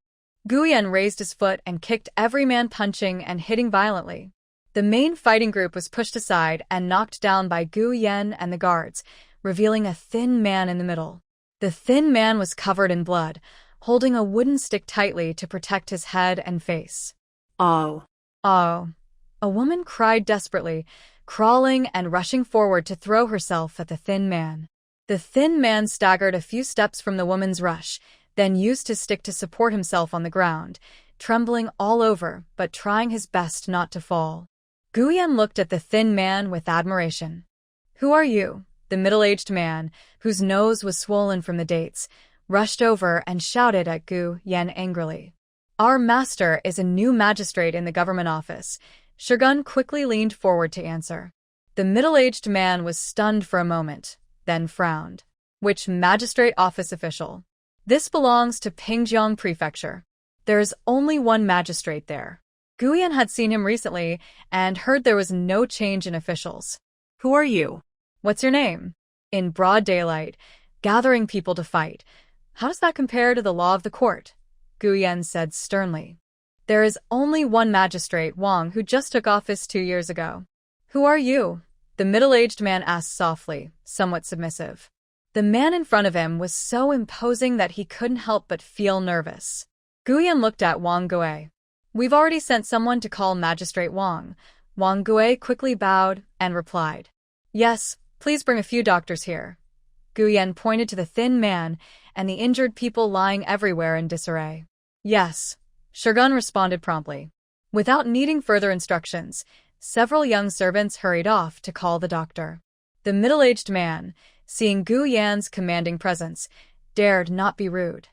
Guyen raised his foot and kicked every man, punching and hitting violently. The main fighting group was pushed aside and knocked down by Guyen and the guards, revealing a thin man in the middle. The thin man was covered in blood, holding a wooden stick tightly to protect his head and face. Oh. Oh. A woman cried desperately, crawling and rushing forward to throw herself at the thin man. The thin man staggered a few steps from the woman's rush, then used his stick to support himself on the ground, trembling all over but trying his best not to fall. Guyen looked at the thin man with admiration. Who are you? The middle-aged man, whose nose was swollen from the dates, rushed over and shouted at Guyen angrily. Our master is a new magistrate in the government office. Shogun quickly leaned forward to answer. The middle-aged man was stunned for a moment, then frowned. Which magistrate office official? This belongs to Pingjiang Prefecture. There is only one magistrate there. Guyen had seen him recently and heard there was no change in officials. Who are you? What's your name? In broad daylight, gathering people to fight. How does that compare to the law of the court? Guyen said sternly. There is only one magistrate, Wang, who just took office 2 years ago. Who are you? The middle-aged man asked softly, somewhat submissive. The man in front of him was so imposing that he couldn't help but feel nervous. Guyen looked at Wang Gui. We've already sent someone to call Magistrate Wang. Wang Gui quickly bowed and replied. Yes, please bring a few doctors here. Guyen pointed to the thin man and the injured people lying everywhere in disarray. Yes. Shogun responded promptly. Without needing further instructions, several young servants hurried off to call the doctor. The middle-aged man, seeing Guyen's commanding presence, dared not be rude.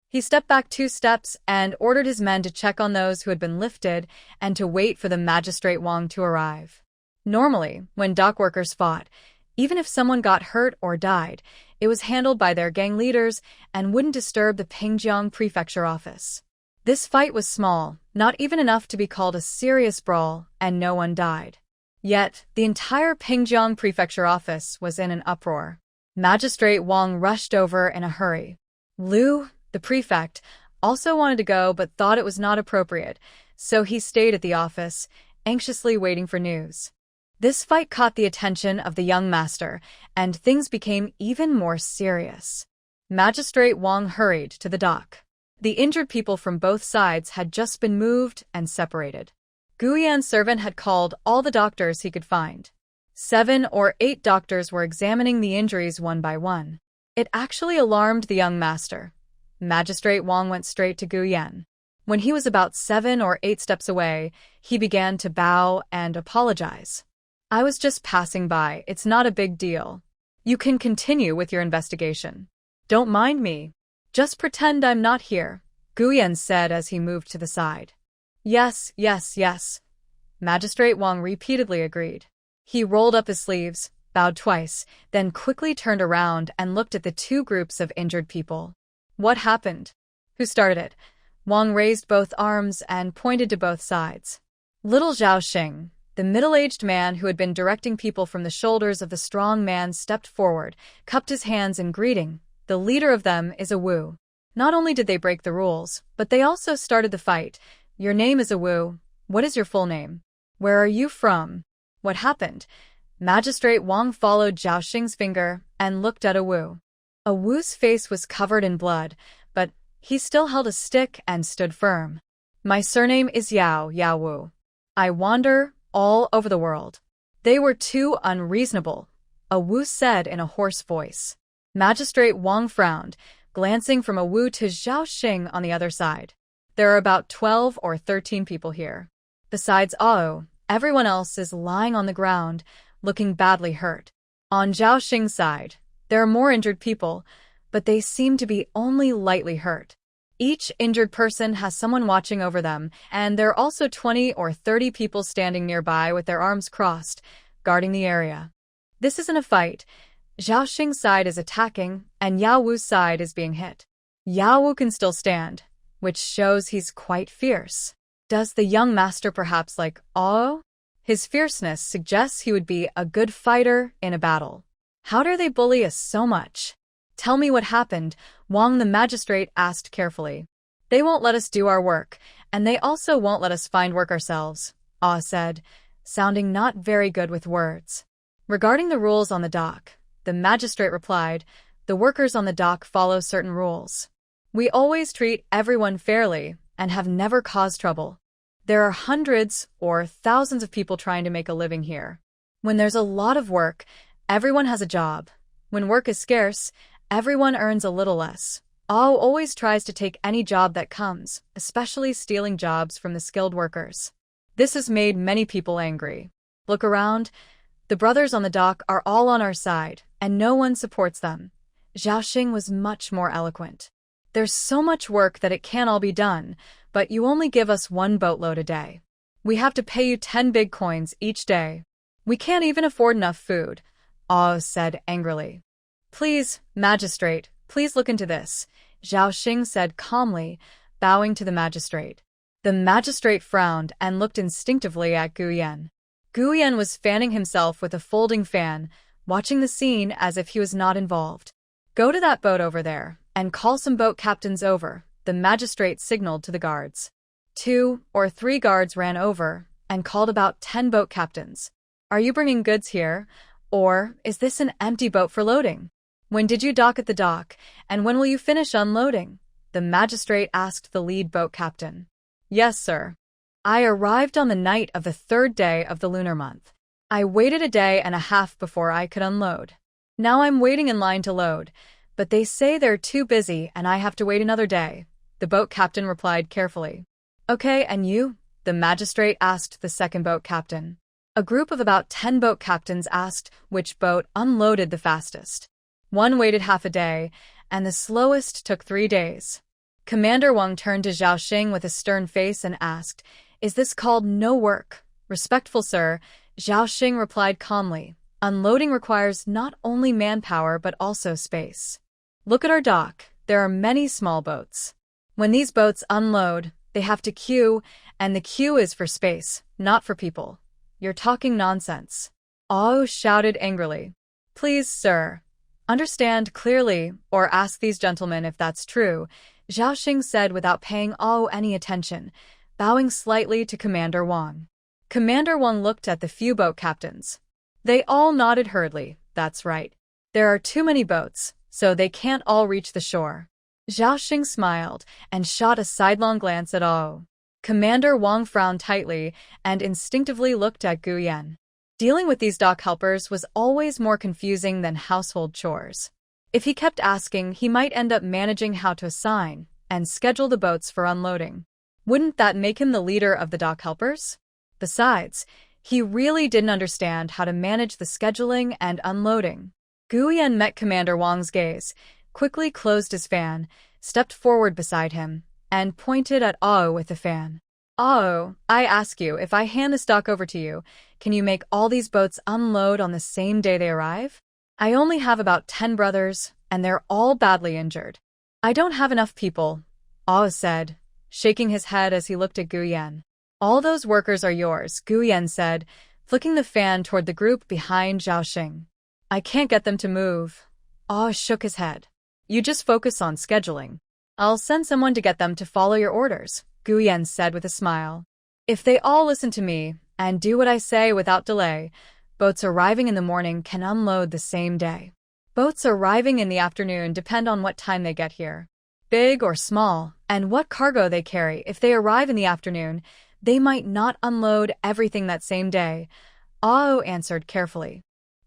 He stepped back 2 steps and ordered his men to check on those who had been lifted and to wait for the magistrate Wang to arrive. Normally, when dock workers fought, even if someone got hurt or died, it was handled by their gang leaders and wouldn't disturb the Pingjiang Prefecture office. This fight was small, not even enough to be called a serious brawl, and no one died. Yet, the entire Pingjiang Prefecture office was in an uproar. Magistrate Wang rushed over in a hurry. Liu, the prefect, also wanted to go but thought it was not appropriate, so he stayed at the office, anxiously waiting for news. This fight caught the attention of the young master, and things became even more serious. Magistrate Wang hurried to the dock. The injured people from both sides had just been moved and separated. Guyan's servant had called all the doctors he could find. 7 or 8 doctors were examining the injuries one by one. It actually alarmed the young master. Magistrate Wang went straight to Guyan. When he was about 7 or 8 steps away, he began to bow and apologize. I was just passing by. It's not a big deal. You can continue with your investigation. Don't mind me. Just pretend I'm not here, Guyan said as he moved to the side. Yes, yes, yes. Magistrate Wang repeatedly agreed. He rolled up his sleeves, bowed twice, then quickly turned around and looked at the 2 groups of injured people. What happened? Who started it? Wang raised both arms and pointed to both sides. Little Zhao Xing, the middle-aged man who had been directing people from the shoulders of the strong man, stepped forward, cupped his hands in greeting. The leader of them is a Wu. Not only did they break the rules, but they also started the fight. Your name is a Wu. What is your full name? Where are you from? What happened? Magistrate Wang followed Zhao Xing's finger and looked at a Wu. A Wu's face was covered in blood, but he still held a stick and stood firm. My surname is Yao Wu. I wander all over the world. They were too unreasonable, a Wu said in a hoarse voice. Magistrate Wang frowned, glancing from a Wu to Zhao Xing on the other side. There are about 12 or 13 people here. Besides Ao, everyone else is lying on the ground, looking badly hurt. On Zhao Xing's side, there are more injured people, but they seem to be only lightly hurt. Each injured person has someone watching over them, and there are also 20 or 30 people standing nearby with their arms crossed, guarding the area. This isn't a fight. Zhao Xing's side is attacking, and Yao Wu's side is being hit. Yao Wu can still stand, which shows he's quite fierce. Does the young master perhaps like Ao? His fierceness suggests he would be a good fighter in a battle. How dare they bully us so much? Tell me what happened, Wang the magistrate asked carefully. They won't let us do our work, and they also won't let us find work ourselves, Ah said, sounding not very good with words. Regarding the rules on the dock, the magistrate replied, the workers on the dock follow certain rules. We always treat everyone fairly and have never caused trouble. There are hundreds or thousands of people trying to make a living here. When there's a lot of work, everyone has a job. When work is scarce, everyone earns a little less. Ao always tries to take any job that comes, especially stealing jobs from the skilled workers. This has made many people angry. Look around. The brothers on the dock are all on our side, and no one supports them. Zhao Xing was much more eloquent. There's so much work that it can't all be done, but you only give us 1 boatload a day. We have to pay you 10 big coins each day. We can't even afford enough food, Ao said angrily. Please, magistrate, please look into this, Zhao Xing said calmly, bowing to the magistrate. The magistrate frowned and looked instinctively at Guyan. Guyan was fanning himself with a folding fan, watching the scene as if he was not involved. Go to that boat over there, and call some boat captains over, the magistrate signaled to the guards. 2 or 3 guards ran over and called about 10 boat captains. Are you bringing goods here, or is this an empty boat for loading? When did you dock at the dock, and when will you finish unloading? The magistrate asked the lead boat captain. Yes, sir. I arrived on the night of the 3rd day of the lunar month. I waited a day and a half before I could unload. Now I'm waiting in line to load, but they say they're too busy and I have to wait another day, the boat captain replied carefully. Okay, and you? The magistrate asked the second boat captain. A group of about 10 boat captains asked which boat unloaded the fastest. One waited half a day, and the slowest took 3 days. Commander Wang turned to Zhao Xing with a stern face and asked, Is this called no work? Respectful sir, Zhao Xing replied calmly. Unloading requires not only manpower but also space. Look at our dock. There are many small boats. When these boats unload, they have to queue, and the queue is for space, not for people. You're talking nonsense. Ao shouted angrily. Please, sir, understand clearly or ask these gentlemen if that's true, Zhao Xing said without paying Ao any attention, bowing slightly to Commander Wang. Commander Wang looked at the few boat captains. They all nodded hurriedly. That's right. There are too many boats, so they can't all reach the shore. Zhao Xing smiled and shot a sidelong glance at Ao. Commander Wang frowned tightly and instinctively looked at Gu Yan. Dealing with these dock helpers was always more confusing than household chores. If he kept asking, he might end up managing how to assign and schedule the boats for unloading. Wouldn't that make him the leader of the dock helpers? Besides, he really didn't understand how to manage the scheduling and unloading. Gu Yan met Commander Wang's gaze, quickly closed his fan, stepped forward beside him, and pointed at Ao with the fan. Ao, I ask you, if I hand this dock over to you, can you make all these boats unload on the same day they arrive? I only have about 10 brothers, and they're all badly injured. I don't have enough people, Ao said, shaking his head as he looked at Gu Yan. All those workers are yours, Gu Yan said, flicking the fan toward the group behind Zhao Xing. I can't get them to move. Ao shook his head. You just focus on scheduling. I'll send someone to get them to follow your orders, Gu Yan said with a smile. If they all listen to me and do what I say without delay, boats arriving in the morning can unload the same day. Boats arriving in the afternoon depend on what time they get here, big or small, and what cargo they carry. If they arrive in the afternoon, they might not unload everything that same day, Ao answered carefully.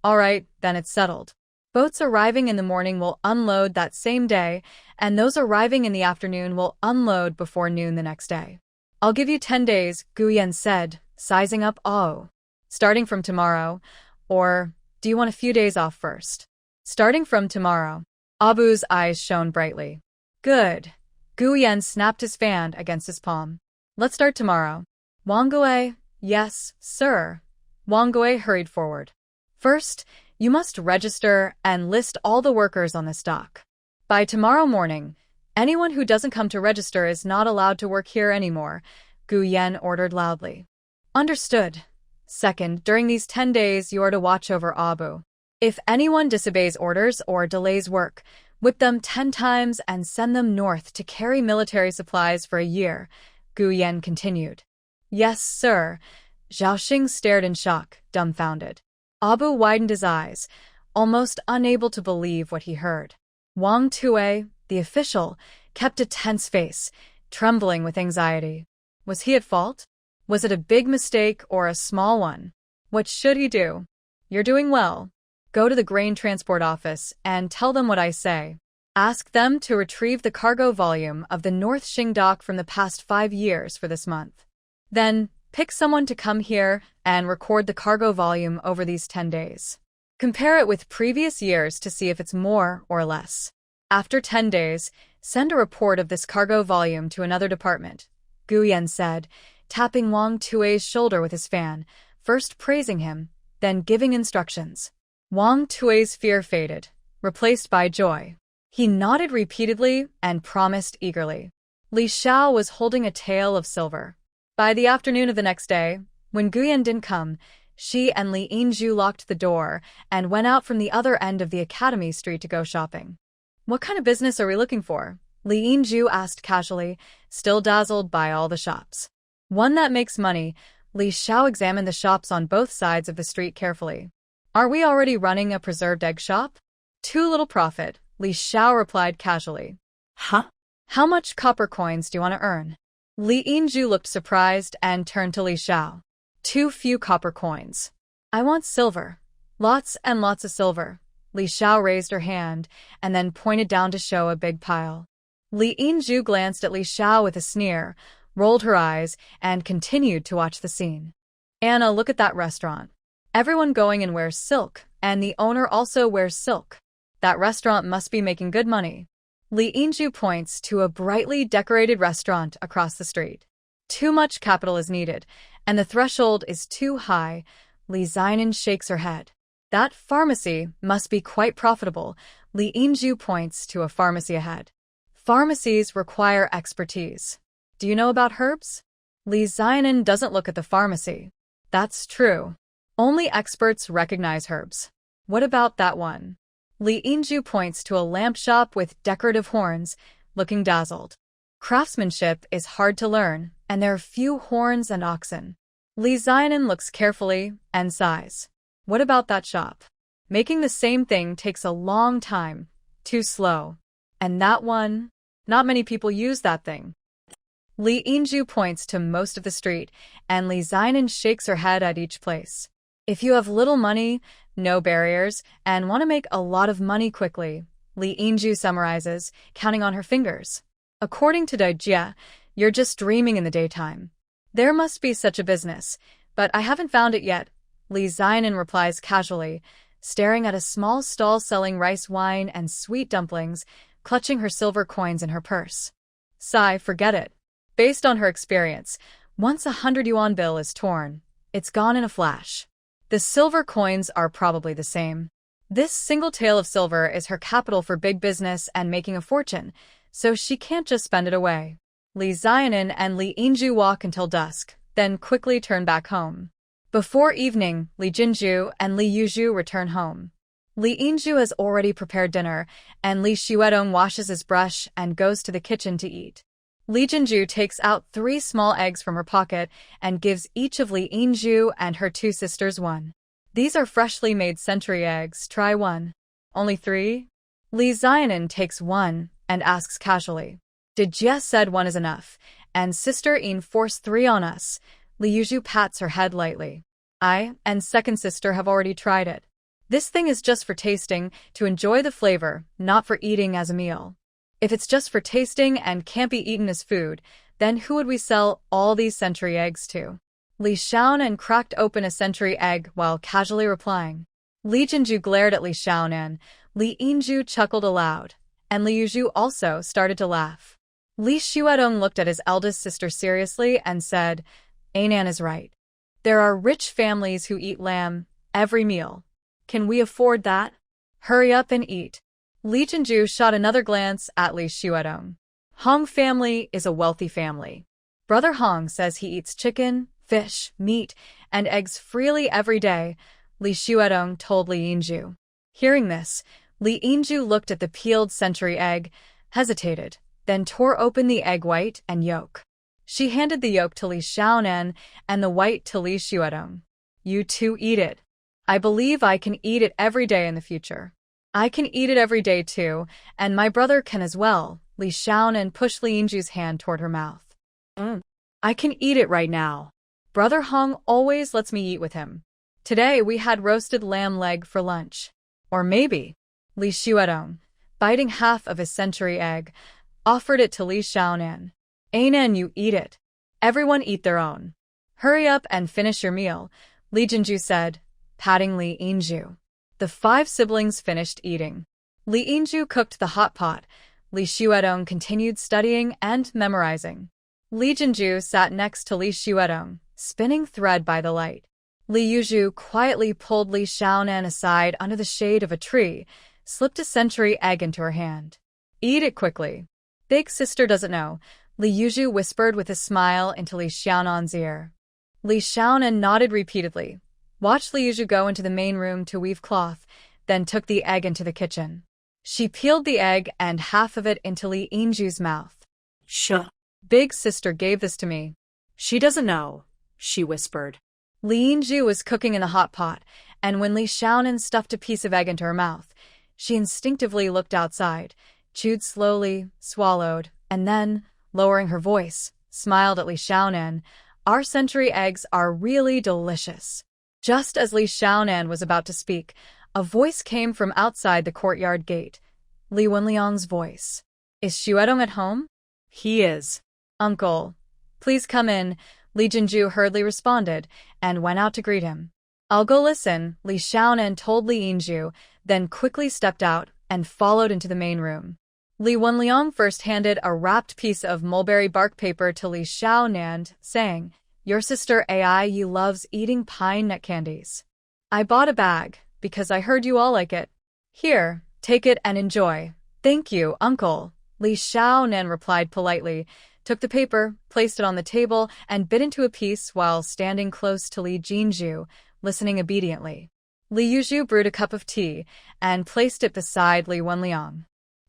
All right, then it's settled. Boats arriving in the morning will unload that same day, and those arriving in the afternoon will unload before noon the next day. I'll give you 10 days, Gu Yan said, sizing up Ao. Starting from tomorrow, or do you want a few days off first? Starting from tomorrow. Abu's eyes shone brightly. Good. Gu Yan snapped his fan against his palm. Let's start tomorrow. Wang Gui, yes, sir. Wang Gui hurried forward. First, you must register and list all the workers on this dock. By tomorrow morning, anyone who doesn't come to register is not allowed to work here anymore, Gu Yan ordered loudly. Understood. Second, during these 10 days you are to watch over Abu. If anyone disobeys orders or delays work, whip them 10 times and send them north to carry military supplies for a year, Gu Yan continued. Yes, sir. Zhao Xing stared in shock, dumbfounded. Abu widened his eyes, almost unable to believe what he heard. Wang Tue, the official, kept a tense face, trembling with anxiety. Was he at fault? Was it a big mistake or a small one? What should he do? You're doing well. Go to the grain transport office and tell them what I say. Ask them to retrieve the cargo volume of the North Xing dock from the past 5 years for this month. Then, pick someone to come here and record the cargo volume over these 10 days. Compare it with previous years to see if it's more or less. After 10 days, send a report of this cargo volume to another department, Gu Yan said, tapping Wang Tue's shoulder with his fan, first praising him, then giving instructions. Wang Tue's fear faded, replaced by joy. He nodded repeatedly and promised eagerly. Li Xiao was holding a tail of silver. By the afternoon of the next day, when Gu Yan didn't come, she and Li Yinju locked the door and went out from the other end of the Academy Street to go shopping. What kind of business are we looking for? Li Yinju asked casually, still dazzled by all the shops. One that makes money. Li Xiao examined the shops on both sides of the street carefully. Are we already running a preserved egg shop? Too little profit, Li Xiao replied casually. Huh? How much copper coins do you want to earn? Li Yinju looked surprised and turned to Li Xiao. Too few copper coins. I want silver. Lots and lots of silver. Li Xiao raised her hand and then pointed down to show a big pile. Li Yinju glanced at Li Xiao with a sneer, rolled her eyes, and continued to watch the scene. Anna, look at that restaurant. Everyone going in wears silk, and the owner also wears silk. That restaurant must be making good money. Li Yinju points to a brightly decorated restaurant across the street. Too much capital is needed, and the threshold is too high. Li Zinan shakes her head. That pharmacy must be quite profitable. Li Yinju points to a pharmacy ahead. Pharmacies require expertise. Do you know about herbs? Li Zinan doesn't look at the pharmacy. That's true. Only experts recognize herbs. What about that one? Li Yinju points to a lamp shop with decorative horns, looking dazzled. Craftsmanship is hard to learn, and there are few horns and oxen. Li Zianan looks carefully and sighs. What about that shop? Making the same thing takes a long time. Too slow. And that one? Not many people use that thing. Li Yinju points to most of the street, and Li Zianan shakes her head at each place. If you have little money, no barriers, and want to make a lot of money quickly, Li Yinju summarizes, counting on her fingers. According to Daijia, you're just dreaming in the daytime. There must be such a business, but I haven't found it yet, Li Zianan replies casually, staring at a small stall selling rice wine and sweet dumplings, clutching her silver coins in her purse. Sigh, forget it. Based on her experience, once 100 yuan bill is torn, it's gone in a flash. The silver coins are probably the same. This single tale of silver is her capital for big business and making a fortune, so she can't just spend it away. Li Zianan and Li Yinju walk until dusk, then quickly turn back home. Before evening, Li Jinju and Li Yuzhu return home. Li Yinju has already prepared dinner, and Li Xuedong washes his brush and goes to the kitchen to eat. Li Jinju takes out 3 small eggs from her pocket and gives each of Li Yinju and her 2 sisters one. These are freshly made century eggs, try one. Only 3? Li Zianan takes one and asks casually. Did Jia said 1 is enough, and Sister Yin forced 3 on us? Li Yuzhu pats her head lightly. I and second sister have already tried it. This thing is just for tasting, to enjoy the flavor, not for eating as a meal. If it's just for tasting and can't be eaten as food, then who would we sell all these century eggs to? Li Xiaonan cracked open a century egg while casually replying. Li Jinju glared at Li Xiaonan, Li Yinju chuckled aloud, and Li Yuzhu also started to laugh. Li Xuedong looked at his eldest sister seriously and said, Anan is right. There are rich families who eat lamb every meal. Can we afford that? Hurry up and eat. Li Jinju shot another glance at Li Xuedong. Hong family is a wealthy family. Brother Hong says he eats chicken, fish, meat, and eggs freely every day, Li Xuedong told Li Yinju. Hearing this, Li Yinju looked at the peeled century egg, hesitated, then tore open the egg white and yolk. She handed the yolk to Li Xiaonan and the white to Li Xuedong. You two eat it. I believe I can eat it every day in the future. I can eat it every day too, and my brother can as well, Li Xiaonan pushed Li Yinju's hand toward her mouth. I can eat it right now. Brother Hong always lets me eat with him. Today we had roasted lamb leg for lunch. Or maybe, Li Xuedong, biting half of his century egg, offered it to Li Xiaonan. Anan, you eat it. Everyone eat their own. Hurry up and finish your meal, Li Jinju said, patting Li Yinju. The 5 siblings finished eating. Li Yinju cooked the hot pot. Li Xuedong continued studying and memorizing. Li Jinju sat next to Li Xuedong, spinning thread by the light. Li Yuzhu quietly pulled Li Xiaonan aside under the shade of a tree, slipped a century egg into her hand. Eat it quickly. Big sister doesn't know, Li Yuzhu whispered with a smile into Li Xiaonan's ear. Li Xiaonan nodded repeatedly, watched Li Yuzhu go into the main room to weave cloth, then took the egg into the kitchen. She peeled the egg and half of it into Li Yinju's mouth. Shh. Big sister gave this to me. She doesn't know, she whispered. Li Yinju was cooking in the hot pot, and when Li Xiaonan stuffed a piece of egg into her mouth, she instinctively looked outside, chewed slowly, swallowed, and then, lowering her voice, smiled at Li Xiaonan. Our century eggs are really delicious. Just as Li Xiaonan was about to speak, a voice came from outside the courtyard gate. Li Wenliang's voice. Is Xuedong at home? He is. Uncle. Please come in, Li Jinju hurriedly responded, and went out to greet him. I'll go listen, Li Xiaonan told Li Yinju, then quickly stepped out and followed into the main room. Li Wenliang first handed a wrapped piece of mulberry bark paper to Li Xiaonan, saying, Your sister Ai Yi loves eating pine nut candies. I bought a bag, because I heard you all like it. Here, take it and enjoy. Thank you, uncle, Li Xiaonan replied politely, took the paper, placed it on the table, and bit into a piece while standing close to Li Jinju, listening obediently. Li Yuzhu brewed a cup of tea and placed it beside Li Wenliang.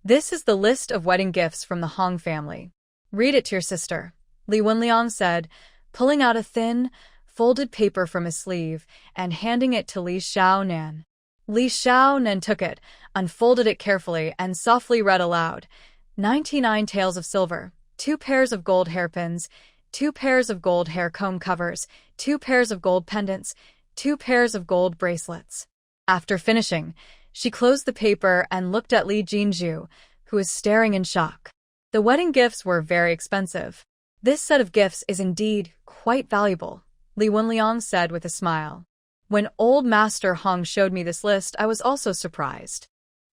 This is the list of wedding gifts from the Hong family. Read it to your sister, Li Wenliang said, pulling out a thin, folded paper from his sleeve, and handing it to Li Xiaonan. Li Xiaonan took it, unfolded it carefully, and softly read aloud, 99 taels of silver, 2 pairs of gold hairpins, 2 pairs of gold hair comb covers, 2 pairs of gold pendants, 2 pairs of gold bracelets. After finishing, she closed the paper and looked at Li Jinju, who was staring in shock. The wedding gifts were very expensive. This set of gifts is indeed quite valuable, Li Wenliang said with a smile. When old Master Hong showed me this list, I was also surprised.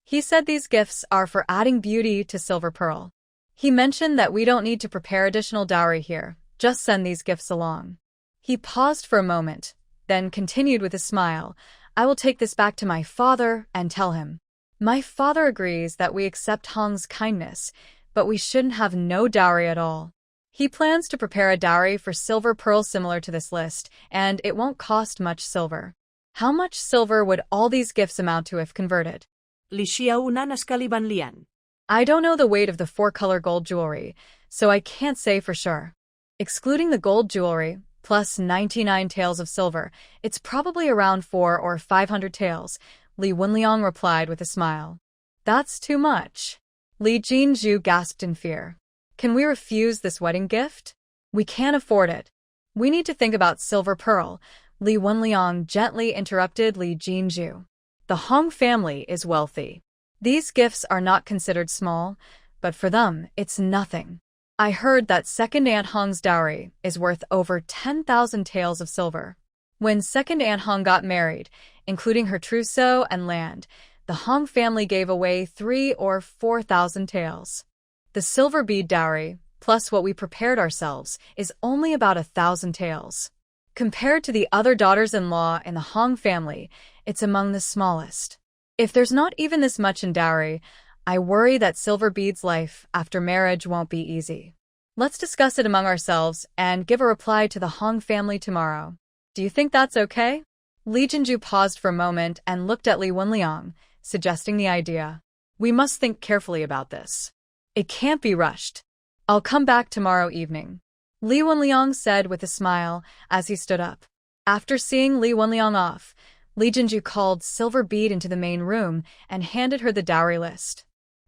He said these gifts are for adding beauty to Silver Pearl. He mentioned that we don't need to prepare additional dowry here, just send these gifts along. He paused for a moment, then continued with a smile, I will take this back to my father and tell him. My father agrees that we accept Hong's kindness, but we shouldn't have no dowry at all. He plans to prepare a dowry for Silver Pearl similar to this list, and it won't cost much silver. How much silver would all these gifts amount to if converted? Li Xiaonan Ascalibanlian. I don't know the weight of the 4-color gold jewelry, so I can't say for sure. Excluding the gold jewelry, plus 99 taels of silver, it's probably around 400 or 500 taels, Li Wenliang replied with a smile. That's too much. Li Jinju gasped in fear. Can we refuse this wedding gift? We can't afford it. We need to think about Silver Pearl, Li Wenliang gently interrupted Li Jinju. The Hong family is wealthy. These gifts are not considered small, but for them, it's nothing. I heard that second Aunt Hong's dowry is worth over 10,000 taels of silver. When second Aunt Hong got married, including her trousseau and land, the Hong family gave away 3,000 or 4,000 taels. The silver bead dowry, plus what we prepared ourselves, is only about 1,000 taels. Compared to the other daughters-in-law in the Hong family, it's among the smallest. If there's not even this much in dowry, I worry that Silver Bead's life after marriage won't be easy. Let's discuss it among ourselves and give a reply to the Hong family tomorrow. Do you think that's okay? Li Jinju paused for a moment and looked at Li Wenliang, suggesting the idea. We must think carefully about this. It can't be rushed. I'll come back tomorrow evening, Li Wenliang said with a smile as he stood up. After seeing Li Wenliang off, Li Jinju called Silver Bead into the main room and handed her the dowry list.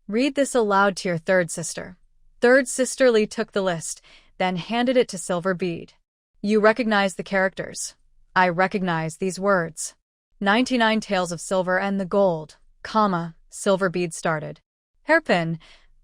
Read this aloud to your third sister. Third sister Li took the list, then handed it to Silver Bead. You recognize the characters. I recognize these words. 99 taels of silver and the gold, Silver Bead started. Hairpin.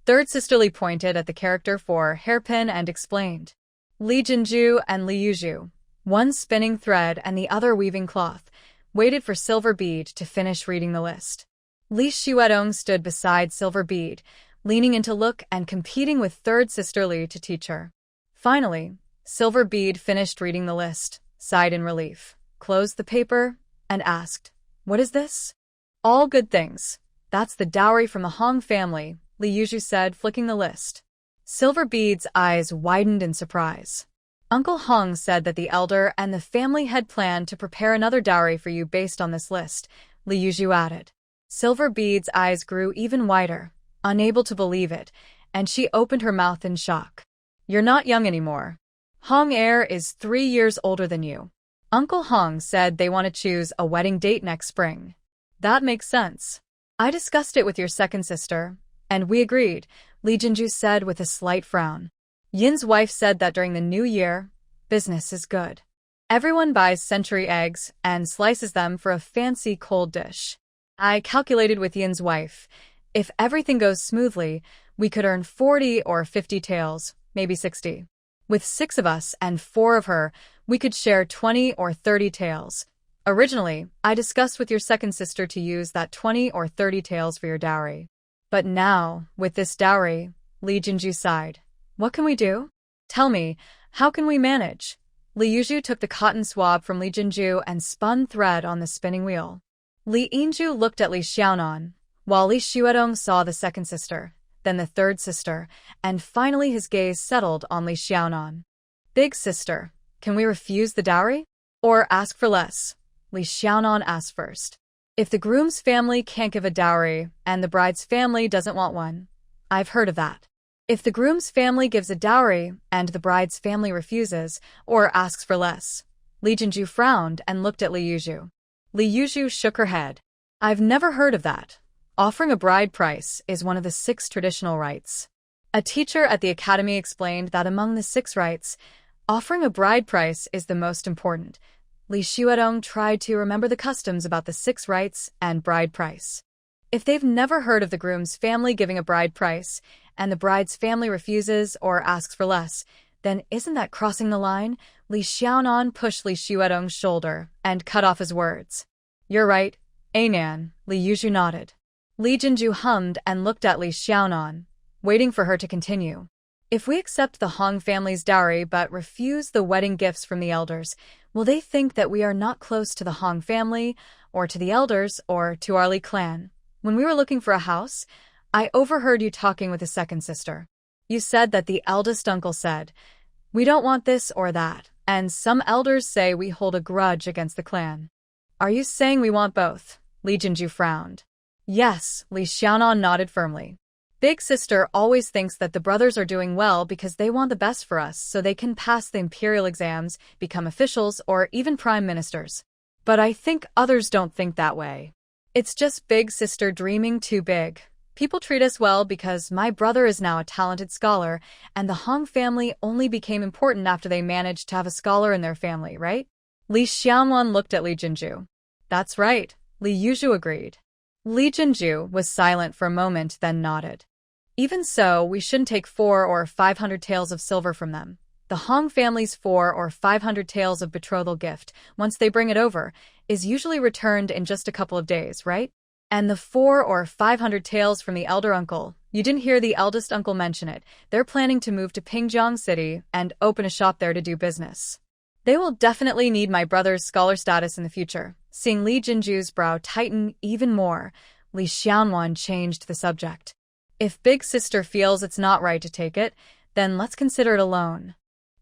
Third sister Li pointed at the character for hairpin and explained. Li Jinju and Li Yuzhu, one spinning thread and the other weaving cloth, waited for Silver Bead to finish reading the list. Li Xuedong stood beside Silver Bead, leaning in to look and competing with third sister Li to teach her. Finally, Silver Bead finished reading the list, sighed in relief, closed the paper, and asked, What is this? All good things. That's the dowry from the Hong family, Li Yuzhu said, flicking the list. Silver Bead's eyes widened in surprise. Uncle Hong said that the elder and the family had planned to prepare another dowry for you based on this list, Li Yuzhu added. Silver Bead's eyes grew even wider, unable to believe it, and she opened her mouth in shock. You're not young anymore. Hong heir is 3 years older than you. Uncle Hong said they want to choose a wedding date next spring. That makes sense. I discussed it with your second sister, and we agreed, Li Jinju said with a slight frown. Yin's wife said that during the new year, business is good. Everyone buys century eggs and slices them for a fancy cold dish. I calculated with Yin's wife. If everything goes smoothly, we could earn 40 or 50 taels, maybe 60. With 6 of us and 4 of her, we could share 20 or 30 taels. Originally, I discussed with your second sister to use that 20 or 30 taels for your dowry. But now, with this dowry, Li Jinju sighed. What can we do? Tell me, how can we manage? Li Yuzhu took the cotton swab from Li Jinju and spun thread on the spinning wheel. Li Yinju looked at Li Xiaonan, while Li Xuedong saw the second sister, then the third sister, and finally his gaze settled on Li Xiaonan. Big sister, can we refuse the dowry? Or ask for less? Li Xiaonan asked first. If the groom's family can't give a dowry and the bride's family doesn't want one, I've heard of that. If the groom's family gives a dowry and the bride's family refuses or asks for less, Li Jinju frowned and looked at Li Yuzhu. Li Yuzhu shook her head. I've never heard of that. Offering a bride price is one of the 6 traditional rites. A teacher at the academy explained that among the 6 rites, offering a bride price is the most important. Li Xuedong tried to remember the customs about the 6 rites and bride price. If they've never heard of the groom's family giving a bride price, and the bride's family refuses or asks for less, then isn't that crossing the line? Li Xiaonan pushed Li Xuedong's shoulder and cut off his words. You're right, Nan, Li Yuzhu nodded. Li Jinju hummed and looked at Li Xiaonan, waiting for her to continue. If we accept the Hong family's dowry but refuse the wedding gifts from the elders, will they think that we are not close to the Hong family, or to the elders, or to our Li clan? When we were looking for a house, I overheard you talking with the second sister. You said that the eldest uncle said, we don't want this or that, and some elders say we hold a grudge against the clan. Are you saying we want both? Li Jinju frowned. Yes, Li Xiaonan nodded firmly. Big sister always thinks that the brothers are doing well because they want the best for us so they can pass the imperial exams, become officials, or even prime ministers. But I think others don't think that way. It's just big sister dreaming too big. People treat us well because my brother is now a talented scholar, and the Hong family only became important after they managed to have a scholar in their family, right? Li Xiaonan looked at Li Jinju. That's right, Li Yuzhu agreed. Li Jinju was silent for a moment, then nodded. Even so, we shouldn't take 400 or 500 taels of silver from them. The Hong family's 400 or 500 taels of betrothal gift, once they bring it over, is usually returned in just a couple of days, right? And the 400 or 500 taels from the elder uncle, you didn't hear the eldest uncle mention it. They're planning to move to Pingjiang City and open a shop there to do business. They will definitely need my brother's scholar status in the future. Seeing Li Jinju's brow tighten even more, Li Xiaonan changed the subject. If big sister feels it's not right to take it, then let's consider it a loan.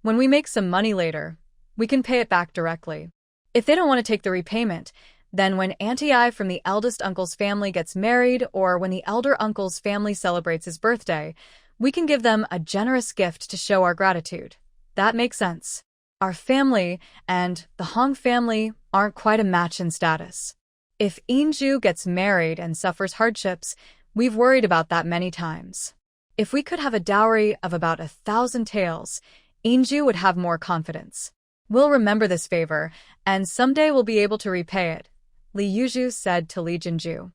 When we make some money later, we can pay it back directly. If they don't want to take the repayment, then when Auntie I from the eldest uncle's family gets married or when the elder uncle's family celebrates his birthday, we can give them a generous gift to show our gratitude. That makes sense. Our family and the Hong family aren't quite a match in status. If Inju gets married and suffers hardships, we've worried about that many times. If we could have a dowry of about 1,000 taels, Inju would have more confidence. We'll remember this favor, and someday we'll be able to repay it, Li Yuzhu said to Li Jinju.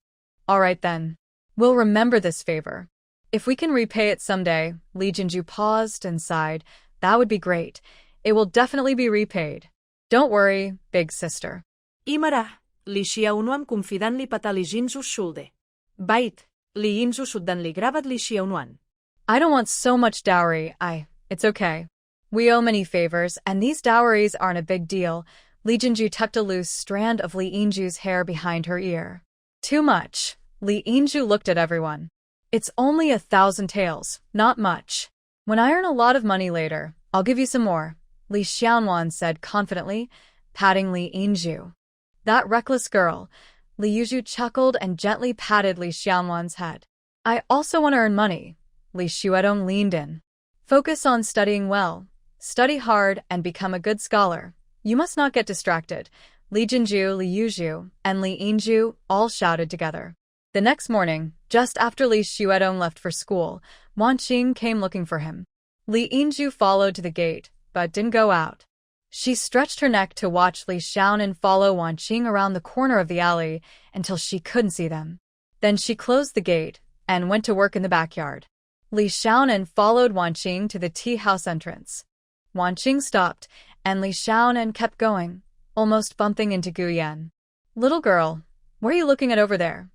All right then. We'll remember this favor. If we can repay it someday, Li Jinju paused and sighed. That would be great. It will definitely be repaid. Don't worry, big sister. Imara, Li Xiaonuan confidant li patà Li Jinju's shoulder. Bait, Li Yinju suddan li gravat Li Xiaonuan. I don't want so much dowry. It's okay. We owe many favors, and these dowries aren't a big deal. Li Jinju tucked a loose strand of Li Yinju's hair behind her ear. Too much. Li Yinju looked at everyone. It's only 1,000 taels, not much. When I earn a lot of money later, I'll give you some more, Li Xiaonuan said confidently, patting Li Yinju. That reckless girl. Li Yuzhu chuckled and gently patted Li Xiaonuan's head. I also want to earn money. Li Xuedong leaned in. Focus on studying well. Study hard and become a good scholar. You must not get distracted. Li Jinju, Li Yuzhu, and Li Yinju all shouted together. The next morning, just after Li Xuedong left for school, Wan Qing came looking for him. Li Yinju followed to the gate, but didn't go out. She stretched her neck to watch Li Xiaonan follow Wan Qing around the corner of the alley until she couldn't see them. Then she closed the gate and went to work in the backyard. Li Xiaonan followed Wan Qing to the tea house entrance. Wan Qing stopped, and Li Xiaonan kept going, almost bumping into Gu Yan. Little girl, what are you looking at over there?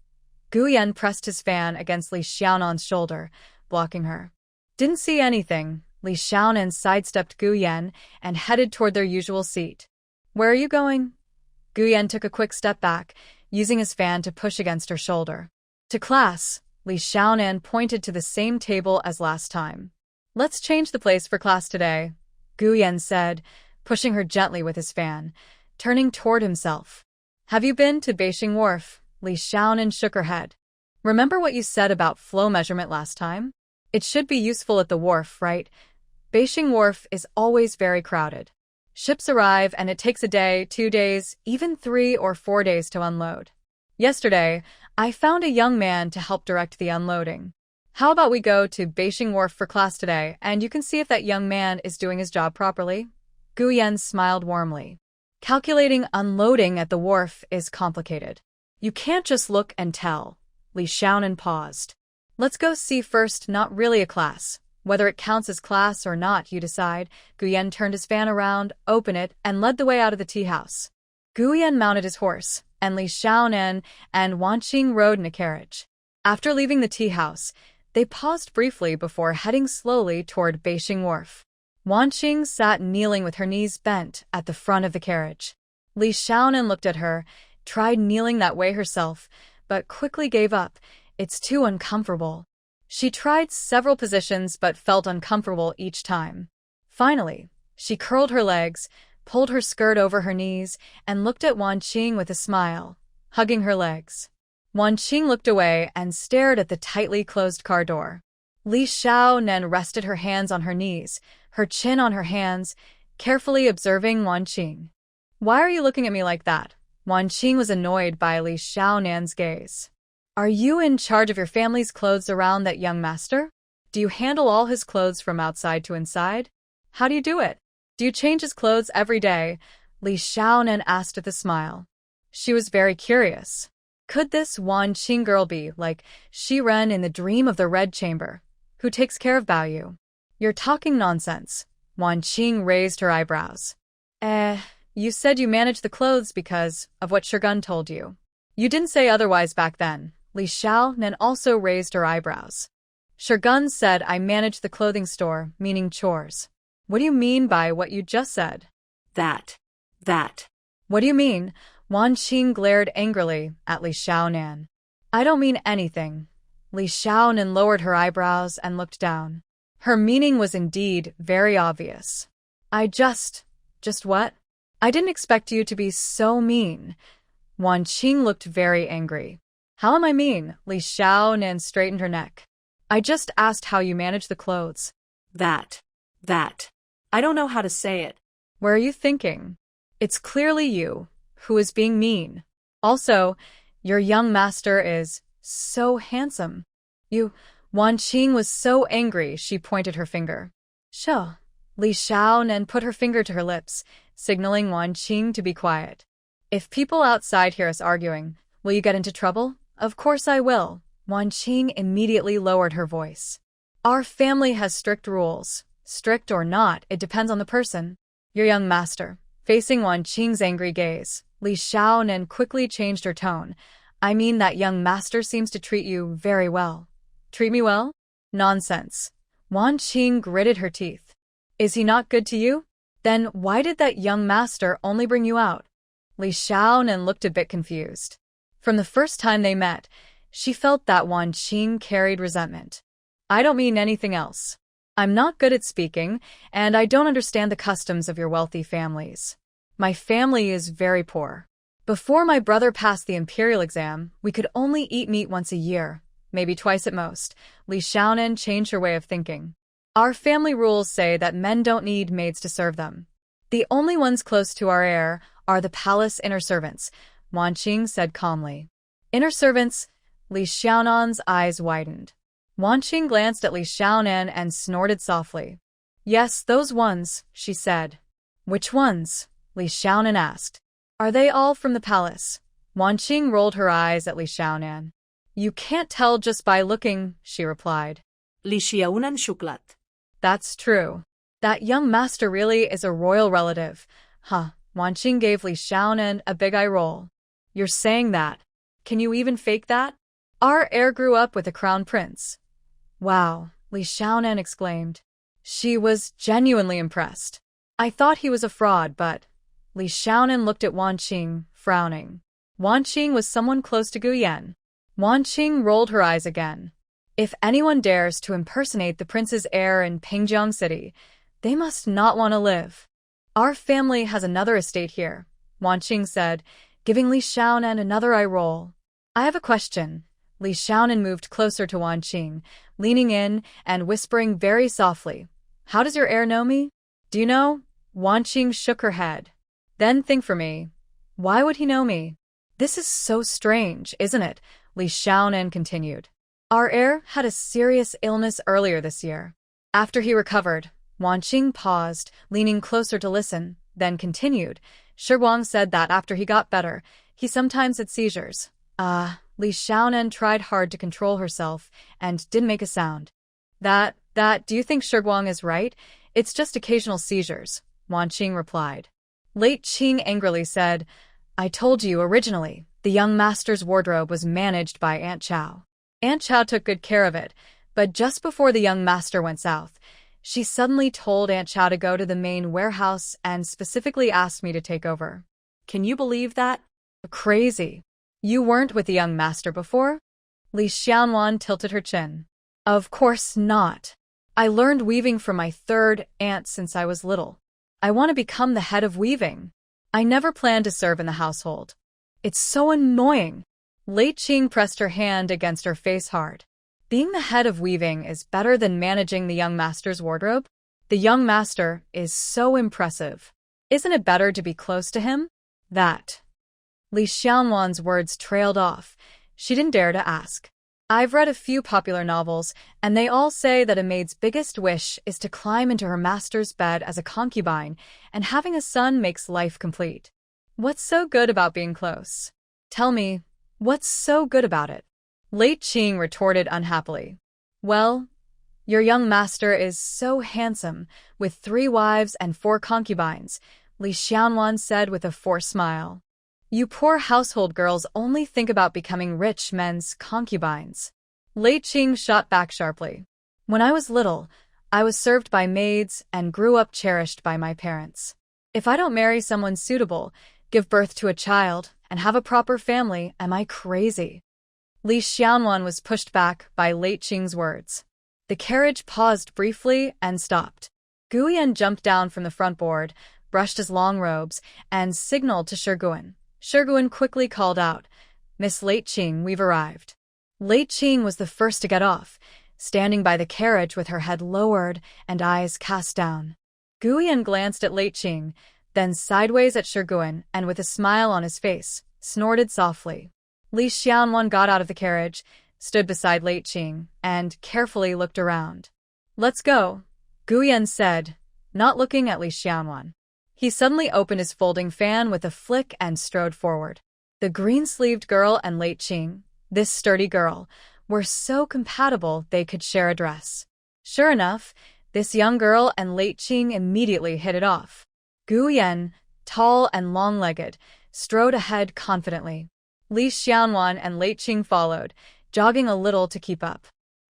Gu Yan pressed his fan against Li Xiaonan's shoulder, blocking her. Didn't see anything. Li Xiaonan sidestepped Gu Yan and headed toward their usual seat. Where are you going? Gu Yan took a quick step back, using his fan to push against her shoulder. To class, Li Xiaonan pointed to the same table as last time. Let's change the place for class today, Gu Yan said, pushing her gently with his fan, turning toward himself. Have you been to Beijing Wharf? Li Xiaonan shook her head. Remember what you said about flow measurement last time? It should be useful at the wharf, right? Beijing Wharf is always very crowded. Ships arrive and it takes a day, 2 days, even 3 or 4 days to unload. Yesterday, I found a young man to help direct the unloading. How about we go to Beijing Wharf for class today, and you can see if that young man is doing his job properly? Gu Yan smiled warmly. Calculating unloading at the wharf is complicated. You can't just look and tell. Li Xiaonan paused. Let's go see first, not really a class. Whether it counts as class or not, you decide. Gu Yan turned his fan around, opened it, and led the way out of the tea house. Gu Yan mounted his horse, and Li Xiaonan and Wan Qing rode in a carriage. After leaving the tea house, they paused briefly before heading slowly toward Beijing Wharf. Wan Qing sat kneeling with her knees bent at the front of the carriage. Li Xiaonan looked at her, tried kneeling that way herself, but quickly gave up. It's too uncomfortable. She tried several positions but felt uncomfortable each time. Finally, she curled her legs, pulled her skirt over her knees, and looked at Wan Qing with a smile, hugging her legs. Wan Qing looked away and stared at the tightly closed car door. Li Xiaonan rested her hands on her knees, her chin on her hands, carefully observing Wan Qing. Why are you looking at me like that? Wan Qing was annoyed by Li Xiaonan's gaze. Are you in charge of your family's clothes around that young master? Do you handle all his clothes from outside to inside? How do you do it? Do you change his clothes every day? Li Xiaonan asked with a smile. She was very curious. Could this Wan Qing girl be like Shi Ren in the Dream of the Red Chamber, who takes care of Bao Yu? You're talking nonsense. Wan Qing raised her eyebrows. You said you managed the clothes because of what Shogun told you. You didn't say otherwise back then. Li Xiaonan also raised her eyebrows. Shogun said I managed the clothing store, meaning chores. What do you mean by what you just said? That. What do you mean? Wan Qing glared angrily at Li Xiaonan. I don't mean anything. Li Xiaonan lowered her eyebrows and looked down. Her meaning was indeed very obvious. Just what? I didn't expect you to be so mean. Wan Qing looked very angry. How am I mean? Li Xiaonan straightened her neck. I just asked how you manage the clothes. That. I don't know how to say it. Where are you thinking? It's clearly you who is being mean. Also, your young master is so handsome. Wan Qing was so angry she pointed her finger. Sure. Li Xiaonan put her finger to her lips, signaling Wan Qing to be quiet. If people outside hear us arguing, will you get into trouble? Of course I will. Wan Qing immediately lowered her voice. Our family has strict rules. Strict or not, it depends on the person. Your young master. Facing Wan Qing's angry gaze, Li Xiaonan quickly changed her tone. I mean that young master seems to treat you very well. Treat me well? Nonsense. Wan Qing gritted her teeth. Is he not good to you? Then why did that young master only bring you out? Li Xiaonan looked a bit confused. From the first time they met, she felt that Wan Qing carried resentment. I don't mean anything else. I'm not good at speaking, and I don't understand the customs of your wealthy families. My family is very poor. Before my brother passed the imperial exam, we could only eat meat once a year, maybe twice at most. Li Xiaonan changed her way of thinking. Our family rules say that men don't need maids to serve them. The only ones close to our heir are the palace inner servants, Wan Qing said calmly. Inner servants? Li Xiaonan's eyes widened. Wan Qing glanced at Li Xiaonan and snorted softly. Yes, those ones, she said. Which ones? Li Xiaonan asked. Are they all from the palace? Wan Qing rolled her eyes at Li Xiaonan. You can't tell just by looking, she replied. Li Xiaonan xuclat. That's true. That young master really is a royal relative. Huh. Wan Qing gave Li Xiaonan a big eye roll. You're saying that? Can you even fake that? Our heir grew up with a crown prince. Wow, Li Xiaonan exclaimed. She was genuinely impressed. I thought he was a fraud, but... Li Xiaonan looked at Wan Qing, frowning. Wan Qing was someone close to Gu Yan. Wan Qing rolled her eyes again. If anyone dares to impersonate the prince's heir in Pingjiang City, they must not want to live. Our family has another estate here, Wan Qing said, giving Li Xiaonan another eye roll. I have a question. Li Xiaonan moved closer to Wan Qing, leaning in and whispering very softly. How does your heir know me? Do you know? Wan Qing shook her head. Then think for me. Why would he know me? This is so strange, isn't it? Li Xiaonan continued. Our heir had a serious illness earlier this year. After he recovered, Wan Qing paused, leaning closer to listen, then continued. Shi Guang said that after he got better, he sometimes had seizures. Li Xiaonan tried hard to control herself and didn't make a sound. Do you think Shi Guang is right? It's just occasional seizures, Wan Qing replied. Late Qing angrily said, I told you originally, the young master's wardrobe was managed by Aunt Chow. Aunt Chow took good care of it, but just before the young master went south, she suddenly told Aunt Chow to go to the main warehouse and specifically asked me to take over. Can you believe that? Crazy. You weren't with the young master before? Li Xiaonan tilted her chin. Of course not. I learned weaving from my third aunt since I was little. I want to become the head of weaving. I never planned to serve in the household. It's so annoying. Late Qing pressed her hand against her face hard. Being the head of weaving is better than managing the young master's wardrobe? The young master is so impressive. Isn't it better to be close to him? That. Li Xiaowan's words trailed off. She didn't dare to ask. I've read a few popular novels, and they all say that a maid's biggest wish is to climb into her master's bed as a concubine, and having a son makes life complete. What's so good about being close? Tell me, what's so good about it? Late Qing retorted unhappily. Well, your young master is so handsome, with 3 wives and 4 concubines, Li Xiaonan said with a forced smile. You poor household girls only think about becoming rich men's concubines. Late Qing shot back sharply. When I was little, I was served by maids and grew up cherished by my parents. If I don't marry someone suitable, give birth to a child, and have a proper family, am I crazy? Li Xiaonan was pushed back by Late Qing's words. The carriage paused briefly and stopped. Guyan jumped down from the front board, brushed his long robes, and signaled to Shiguan. Shiguan quickly called out, Miss Late Qing, we've arrived. Late Qing was the first to get off, standing by the carriage with her head lowered and eyes cast down. Guyan glanced at Late Qing, then sideways at Shiguan, and with a smile on his face, snorted softly. Li Xiaonan got out of the carriage, stood beside Late Qing, and carefully looked around. Let's go, Guyan said, not looking at Li Xiaonan. He suddenly opened his folding fan with a flick and strode forward. The green-sleeved girl and Late Qing, this sturdy girl, were so compatible they could share a dress. Sure enough, this young girl and Late Qing immediately hit it off. Guyan, tall and long-legged, strode ahead confidently. Li Xiaonan and Late Qing followed, jogging a little to keep up.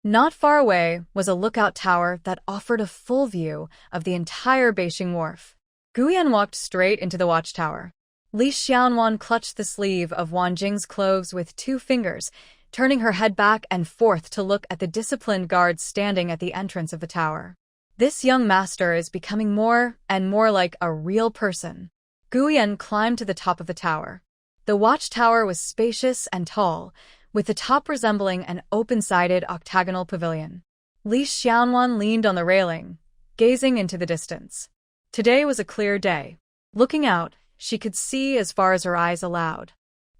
Not far away was a lookout tower that offered a full view of the entire Beijing wharf. Guyan walked straight into the watchtower. Li Xiaonan clutched the sleeve of Wan Jing's clothes with 2 fingers, turning her head back and forth to look at the disciplined guards standing at the entrance of the tower. This young master is becoming more and more like a real person. Guyan climbed to the top of the tower. The watchtower was spacious and tall, with the top resembling an open-sided octagonal pavilion. Li Xiaonan leaned on the railing, gazing into the distance. Today was a clear day. Looking out, she could see as far as her eyes allowed.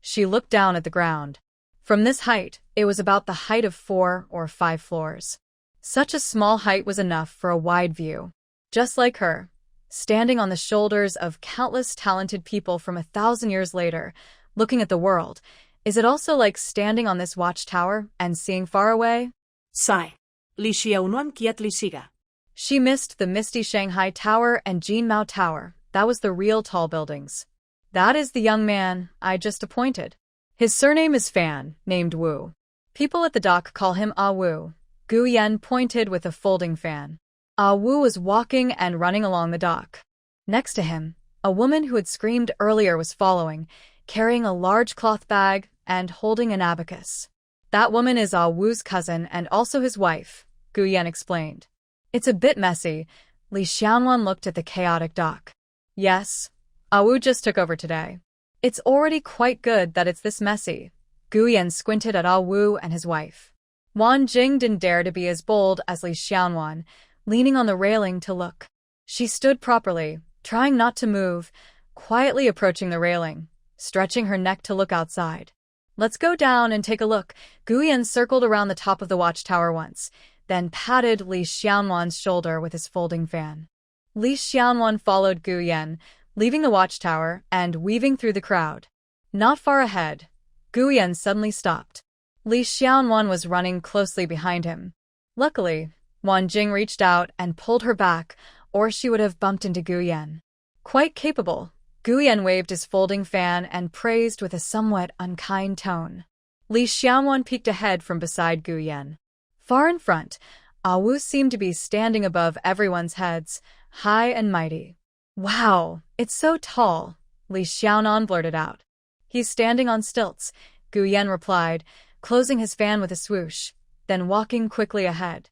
She looked down at the ground. From this height, it was about the height of 4 or 5 floors. Such a small height was enough for a wide view. Just like her, standing on the shoulders of countless talented people from 1,000 years later, looking at the world, is it also like standing on this watchtower and seeing far away? Sigh. Li Xiaonan quiet li siga. She missed the misty Shanghai Tower and Jinmao Tower. That was the real tall buildings. That is the young man I just appointed. His surname is Fan, named Wu. People at the dock call him Ah Wu. Gu Yan pointed with a folding fan. Ah Wu was walking and running along the dock. Next to him, a woman who had screamed earlier was following, carrying a large cloth bag and holding an abacus. That woman is Ah Wu's cousin and also his wife, Gu Yan explained. It's a bit messy. Li Xiaonan looked at the chaotic dock. Yes, Ah Wu just took over today. It's already quite good that it's this messy. Gu Yan squinted at Ah Wu and his wife. Wan Jing didn't dare to be as bold as Li Xiaonan, leaning on the railing to look. She stood properly, trying not to move, quietly approaching the railing, stretching her neck to look outside. Let's go down and take a look. Guyan circled around the top of the watchtower once, then patted Li Xianwan's shoulder with his folding fan. Li Xianwan followed Guyan, leaving the watchtower and weaving through the crowd. Not far ahead, Guyan suddenly stopped. Li Xianwan was running closely behind him. Luckily, Wan Jing reached out and pulled her back, or she would have bumped into Guyan. Quite capable, Guyan waved his folding fan and praised with a somewhat unkind tone. Li Xianwan peeked ahead from beside Guyan. Far in front, Awu seemed to be standing above everyone's heads, high and mighty. Wow, it's so tall, Li Xiaonan blurted out. He's standing on stilts, Guyan replied, closing his fan with a swoosh, then walking quickly ahead.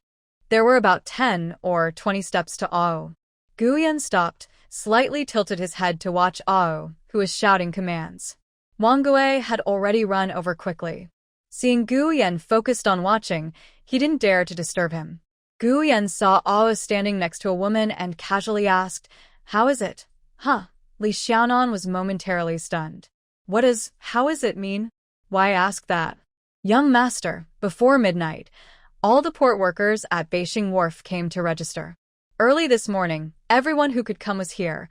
There were about 10 or 20 steps to Ao. Guyan stopped, slightly tilted his head to watch Ao, who was shouting commands. Wang Gui had already run over quickly. Seeing Guyan focused on watching, he didn't dare to disturb him. Guyan saw Ao standing next to a woman and casually asked, "How is it?" "Huh." Li Xiaonan was momentarily stunned. "What does 'how is it' mean?" "Why ask that?" "Young master, before midnight, all the port workers at Beijing Wharf came to register. Early this morning, everyone who could come was here.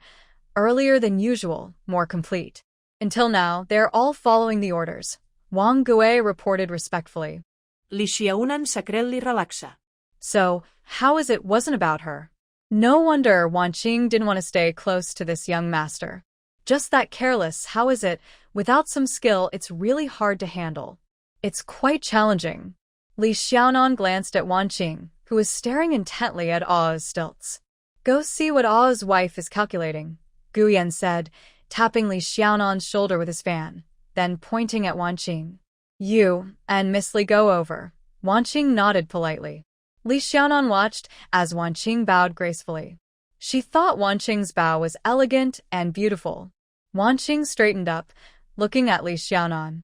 Earlier than usual, more complete. Until now, they're all following the orders," Wang Gui reported respectfully. Li Xiaonan secret li relaxa. So, how is it wasn't about her? No wonder Wan Qing didn't want to stay close to this young master. Just that careless, how is it, without some skill, it's really hard to handle. It's quite challenging. Li Xiaonan glanced at Wan Qing, who was staring intently at Ao's stilts. "Go see what Ao's wife is calculating," Guyan said, tapping Li Xiaonan's shoulder with his fan, then pointing at Wan Qing. "You and Miss Li go over." Wan Qing nodded politely. Li Xiaonan watched as Wan Qing bowed gracefully. She thought Wan Qing's bow was elegant and beautiful. Wan Qing straightened up, looking at Li Xiaonan.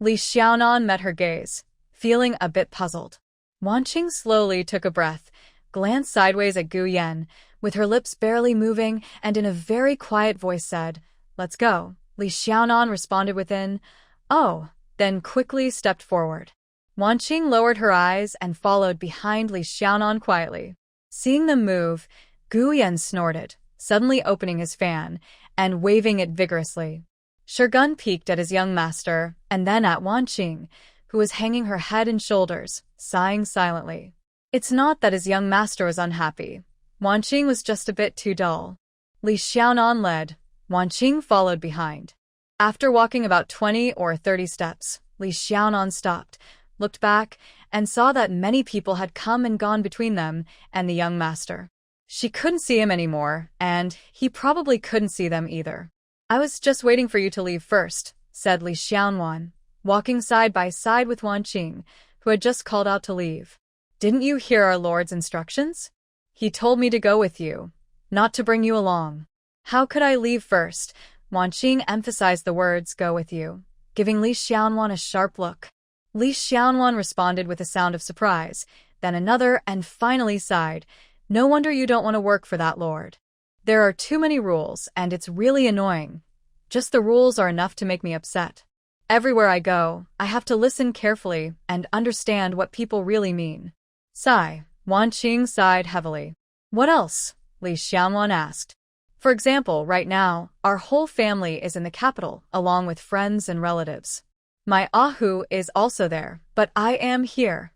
Li Xiaonan met her gaze, feeling a bit puzzled. Wan Qing slowly took a breath, glanced sideways at Guyan, with her lips barely moving, and in a very quiet voice said, "Let's go." Li Xiaonan responded within, "Oh," then quickly stepped forward. Wan Qing lowered her eyes and followed behind Li Xiaonan quietly. Seeing them move, Guyan snorted, suddenly opening his fan and waving it vigorously. Shirgun peeked at his young master and then at Wan Qing, who was hanging her head and shoulders, sighing silently. It's not that his young master was unhappy. Wan Qing was just a bit too dull. Li Xiaonan led. Wan Qing followed behind. After walking about 20 or 30 steps, Li Xiaonan stopped, looked back, and saw that many people had come and gone between them and the young master. She couldn't see him anymore, and he probably couldn't see them either. "I was just waiting for you to leave first," said Li Xiaonan, walking side by side with Wan Qing, who had just called out to leave. "Didn't you hear our lord's instructions? He told me to go with you, not to bring you along." "How could I leave first?" Wan Qing emphasized the words, "go with you," giving Li Xiaonan a sharp look. Li Xiaonan responded with a sound of surprise, then another, and finally sighed. "No wonder you don't want to work for that lord. There are too many rules, and it's really annoying. Just the rules are enough to make me upset. Everywhere I go, I have to listen carefully and understand what people really mean." Sigh. Wan Qing sighed heavily. "What else?" Li Xiaonan asked. "For example, right now, our whole family is in the capital, along with friends and relatives. My Ahu is also there, but I am here."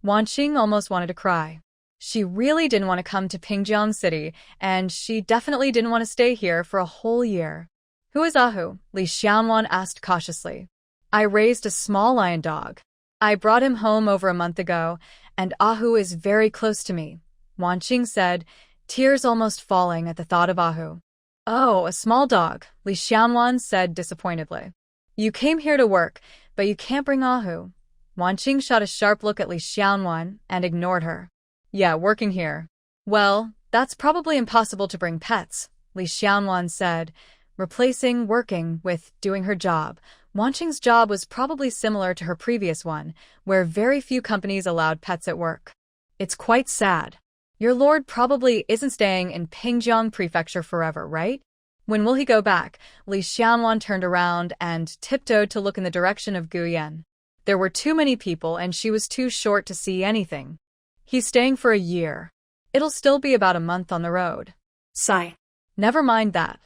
Wan Qing almost wanted to cry. She really didn't want to come to Pingjiang City, and she definitely didn't want to stay here for a whole year. "Who is Ahu?" Li Xiaonan asked cautiously. "I raised a small lion dog. I brought him home over a month ago, and Ahu is very close to me," Wan Qing said, tears almost falling at the thought of Ahu. "Oh, a small dog," Li Xiaonan said disappointedly. "You came here to work, but you can't bring Ahu." Wan Qing shot a sharp look at Li Xiaonan and ignored her. "Yeah, working here. Well, that's probably impossible to bring pets," Li Xiaonan said, replacing working with doing her job. Wan Qing's job was probably similar to her previous one, where very few companies allowed pets at work. "It's quite sad." Your lord probably isn't staying in Pingjiang Prefecture forever, right? When will he go back? Li Xiaonan turned around and tiptoed to look in the direction of Guyan. There were too many people and she was too short to see anything. He's staying for a year. It'll still be about a month on the road. Sigh. Never mind that.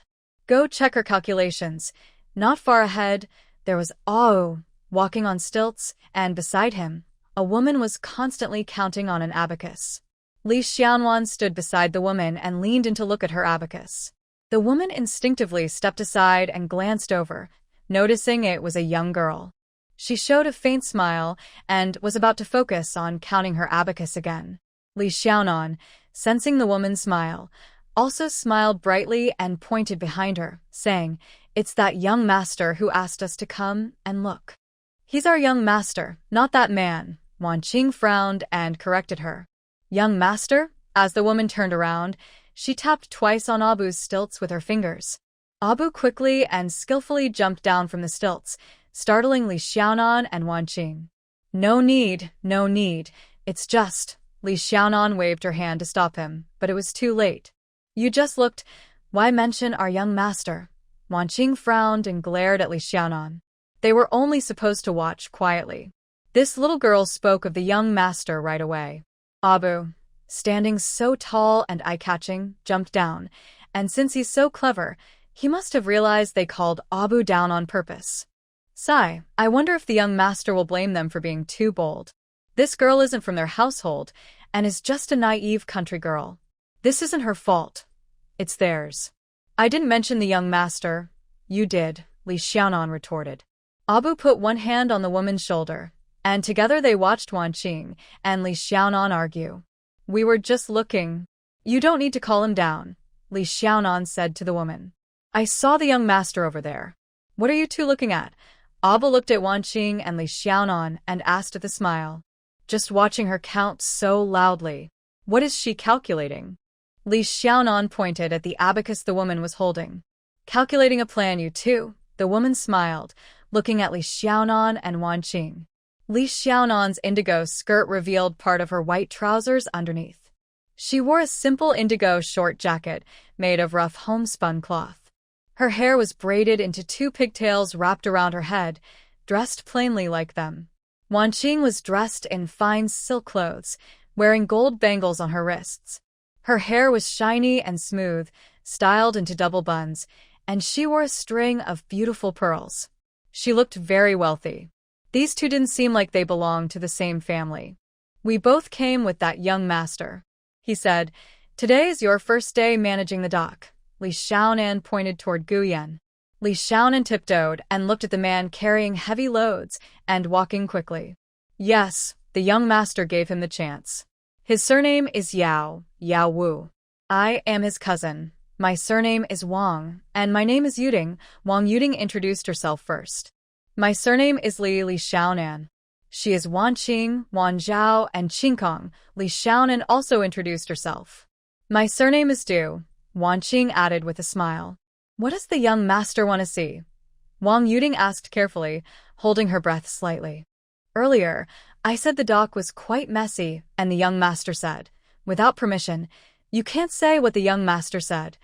Go check her calculations. Not far ahead, there was Ao walking on stilts, and beside him, a woman was constantly counting on an abacus. Li Xiaonan stood beside the woman and leaned in to look at her abacus. The woman instinctively stepped aside and glanced over, noticing it was a young girl. She showed a faint smile and was about to focus on counting her abacus again. Li Xiaonan, sensing the woman's smile, also smiled brightly and pointed behind her, saying, "It's that young master who asked us to come and look." "He's our young master, not that man." Wan Qing frowned and corrected her. "Young master?" As the woman turned around, she tapped twice on Abu's stilts with her fingers. Abu quickly and skillfully jumped down from the stilts, startling Li Xiaonan and Wan Qing. No need. It's just." Li Xiaonan waved her hand to stop him, but it was too late. "You just looked. Why mention our young master?" Wan Qing frowned and glared at Li Xiaonan. They were only supposed to watch quietly. This little girl spoke of the young master right away. Abu, standing so tall and eye-catching, jumped down, and since he's so clever, he must have realized they called Abu down on purpose. Sigh, I wonder if the young master will blame them for being too bold. This girl isn't from their household, and is just a naive country girl. This isn't her fault. It's theirs. I didn't mention the young master. You did, Li Xiaonan retorted. Abu put one hand on the woman's shoulder, and together they watched Wan Qing and Li Xiaonan argue. We were just looking. You don't need to call him down, Li Xiaonan said to the woman. I saw the young master over there. What are you two looking at? Abu looked at Wan Qing and Li Xiaonan and asked with a smile. Just watching her count so loudly. What is she calculating? Li Xiaonan pointed at the abacus the woman was holding. Calculating a plan, you two, the woman smiled, looking at Li Xiaonan and Wan Qing. Li Xiaonan's indigo skirt revealed part of her white trousers underneath. She wore a simple indigo short jacket made of rough homespun cloth. Her hair was braided into two pigtails wrapped around her head, dressed plainly like them. Wan Qing was dressed in fine silk clothes, wearing gold bangles on her wrists. Her hair was shiny and smooth, styled into double buns, and she wore a string of beautiful pearls. She looked very wealthy. These two didn't seem like they belonged to the same family. We both came with that young master, he said. Today is your first day managing the dock. Li Xiaonan pointed toward Guyan. Li Xiaonan tiptoed and looked at the man carrying heavy loads and walking quickly. Yes, the young master gave him the chance. His surname is Yao Wu. I am his cousin. My surname is Wang, and my name is Yuding. Wang Yuding introduced herself first. My surname is Li Xiaonan. She is Wan Qing, Wan Zhao, and Qingkong. Li Xiaonan also introduced herself. My surname is Du, Wan Qing added with a smile. What does the young master want to see? Wang Yuding asked carefully, holding her breath slightly. Earlier, I said the dock was quite messy, and the young master said, without permission, you can't say what the young master said.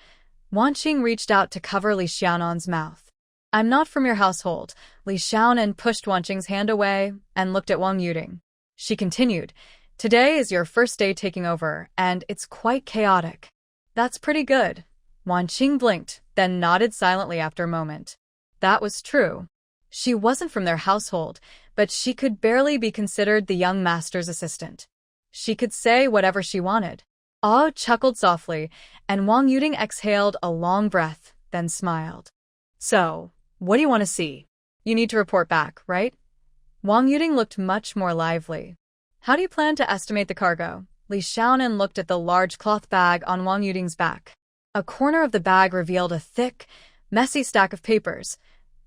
Wan Qing reached out to cover Li Xiaonan's mouth. I'm not from your household. Li Xiaonan pushed Wan Qing's hand away and looked at Wang Yuding. She continued, Today is your first day taking over, and it's quite chaotic. That's pretty good. Wan Qing blinked, then nodded silently after a moment. That was true. She wasn't from their household, but she could barely be considered the young master's assistant. She could say whatever she wanted. Ah chuckled softly, and Wang Yuding exhaled a long breath, then smiled. So, what do you want to see? You need to report back, right? Wang Yuding looked much more lively. How do you plan to estimate the cargo? Li Xiaonan looked at the large cloth bag on Wang Yuding's back. A corner of the bag revealed a thick, messy stack of papers,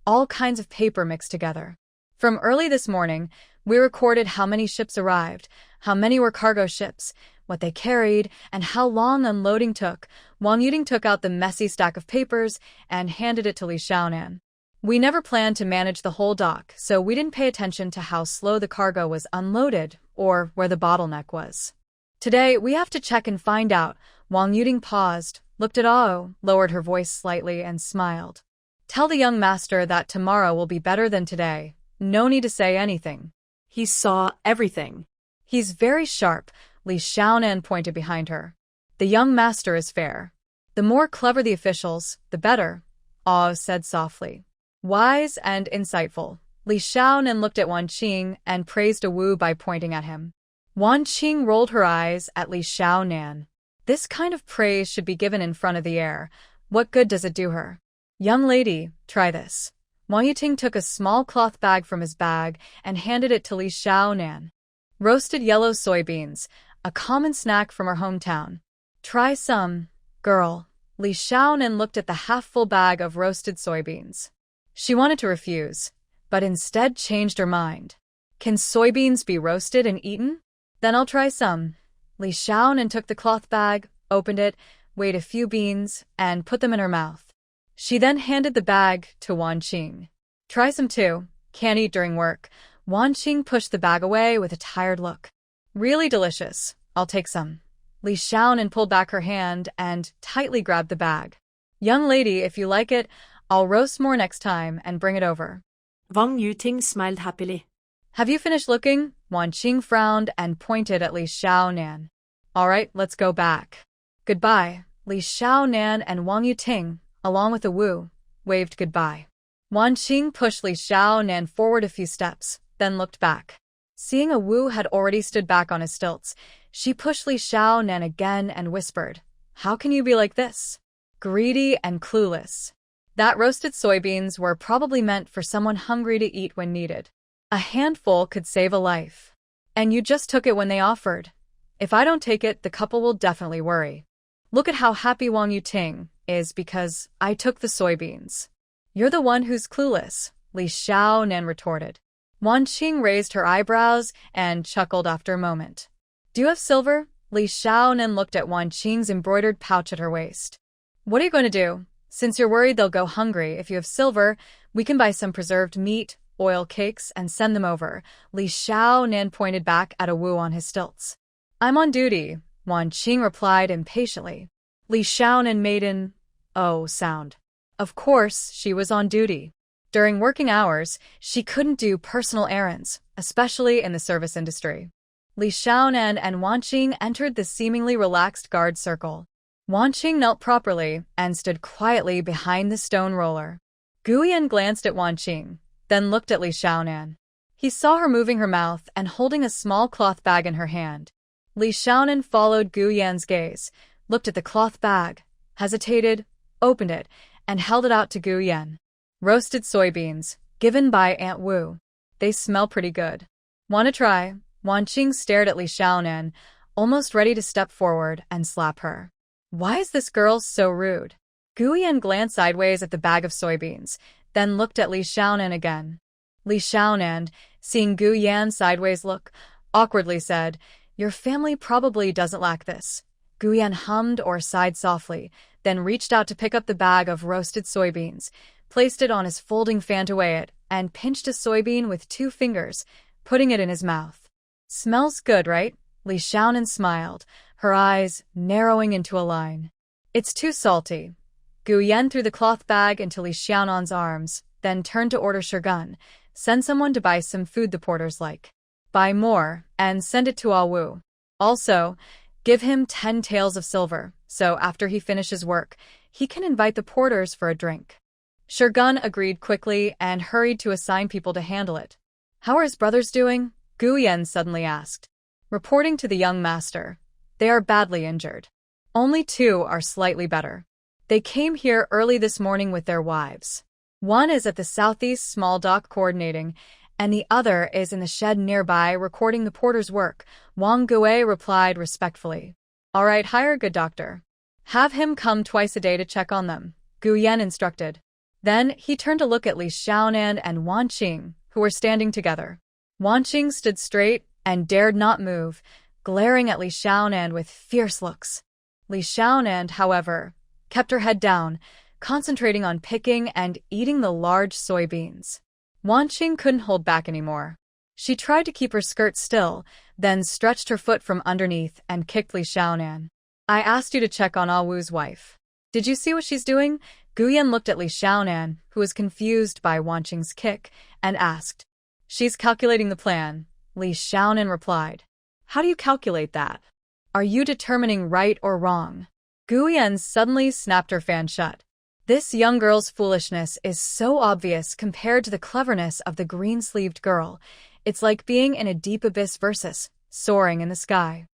all kinds of paper mixed together. From early this morning, we recorded how many ships arrived, how many were cargo ships, what they carried, and how long unloading took. Wang Yuding took out the messy stack of papers and handed it to Li Xiaonan. We never planned to manage the whole dock, so we didn't pay attention to how slow the cargo was unloaded or where the bottleneck was. Today, we have to check and find out. Wang Yuting paused, looked at Ao, lowered her voice slightly, and smiled. Tell the young master that tomorrow will be better than today. No need to say anything. He saw everything. He's very sharp, Li Xiaonan pointed behind her. The young master is fair. The more clever the officials, the better, Ao said softly. Wise and insightful. Li Xiaonan looked at Wan Qing and praised a Wu by pointing at him. Wan Qing rolled her eyes at Li Xiaonan. This kind of praise should be given in front of the air. What good does it do her? Young lady, try this. Wang Yuting took a small cloth bag from his bag and handed it to Li Xiaonan. Roasted yellow soybeans, a common snack from her hometown. Try some, girl. Li Xiaonan looked at the half-full bag of roasted soybeans. She wanted to refuse, but instead changed her mind. Can soybeans be roasted and eaten? Then I'll try some. Li Xiaonan took the cloth bag, opened it, weighed a few beans, and put them in her mouth. She then handed the bag to Wan Qing. Try some too. Can't eat during work. Wan Qing pushed the bag away with a tired look. Really delicious. I'll take some. Li Xiaonan pulled back her hand and tightly grabbed the bag. Young lady, if you like it, I'll roast more next time and bring it over. Wang Yuting smiled happily. Have you finished looking? Wan Qing frowned and pointed at Li Xiaonan. All right, let's go back. Goodbye. Li Xiaonan and Wang Yuting, along with the Wu, waved goodbye. Wan Qing pushed Li Xiaonan forward a few steps, then looked back. Seeing a Wu had already stood back on his stilts, she pushed Li Xiaonan again and whispered, How can you be like this? Greedy and clueless. That roasted soybeans were probably meant for someone hungry to eat when needed. A handful could save a life. And you just took it when they offered. If I don't take it, the couple will definitely worry. Look at how happy Wang Yuting is because I took the soybeans. You're the one who's clueless, Li Xiaonan retorted. Wan Qing raised her eyebrows and chuckled after a moment. Do you have silver? Li Xiaonan looked at Wan Qing's embroidered pouch at her waist. What are you going to do? Since you're worried they'll go hungry, if you have silver, we can buy some preserved meat, oil cakes, and send them over. Li Xiaonan pointed back at a Wu on his stilts. I'm on duty, Wan Qing replied impatiently. Li Xiaonan made an oh sound. Of course, she was on duty. During working hours, she couldn't do personal errands, especially in the service industry. Li Xiaonan and Wan Qing entered the seemingly relaxed guard circle. Wan Qing knelt properly and stood quietly behind the stone roller. Guyan glanced at Wan Qing, then looked at Li Xiaonan. He saw her moving her mouth and holding a small cloth bag in her hand. Li Xiaonan followed Guyan's gaze, looked at the cloth bag, hesitated, opened it, and held it out to Guyan. Roasted soybeans, given by Aunt Wu. They smell pretty good. Want to try? Wan Qing stared at Li Xiaonan, almost ready to step forward and slap her. Why is this girl so rude? Guyan glanced sideways at the bag of soybeans, then looked at Li Xiaonan again. Li Xiaonan, seeing Guyan's sideways look, awkwardly said, Your family probably doesn't lack this. Guyan hummed or sighed softly, then reached out to pick up the bag of roasted soybeans, placed it on his folding fan to weigh it, and pinched a soybean with 2 fingers, putting it in his mouth. Smells good, right? Li Xiaonan smiled, her eyes narrowing into a line. It's too salty. Guyan threw the cloth bag into Li Xiaonan's arms, then turned to order Shurgun, send someone to buy some food the porters like. Buy more, and send it to Ah Wu. Also, give him 10 taels of silver, so after he finishes work, he can invite the porters for a drink. Shurgun agreed quickly and hurried to assign people to handle it. How are his brothers doing? Guyan suddenly asked. Reporting to the young master, they are badly injured. Only 2 are slightly better. They came here early this morning with their wives. One is at the southeast small dock coordinating, and the other is in the shed nearby recording the porter's work, Wang Gui replied respectfully. All right, hire a good doctor. Have him come twice a day to check on them, Guyan instructed. Then he turned to look at Li Xiaonan and Wan Qing, who were standing together. Wan Qing stood straight and dared not move, glaring at Li Xiaonan with fierce looks. Li Xiaonan, however, kept her head down, concentrating on picking and eating the large soybeans. Wan Qing couldn't hold back anymore. She tried to keep her skirt still, then stretched her foot from underneath and kicked Li Xiaonan. I asked you to check on Ah Wu's wife. Did you see what she's doing? Guyan looked at Li Xiaonan, who was confused by Wan Qing's kick, and asked. She's calculating the plan, Li Xiaonan replied. How do you calculate that? Are you determining right or wrong? Guyan suddenly snapped her fan shut. This young girl's foolishness is so obvious compared to the cleverness of the green-sleeved girl. It's like being in a deep abyss versus soaring in the sky.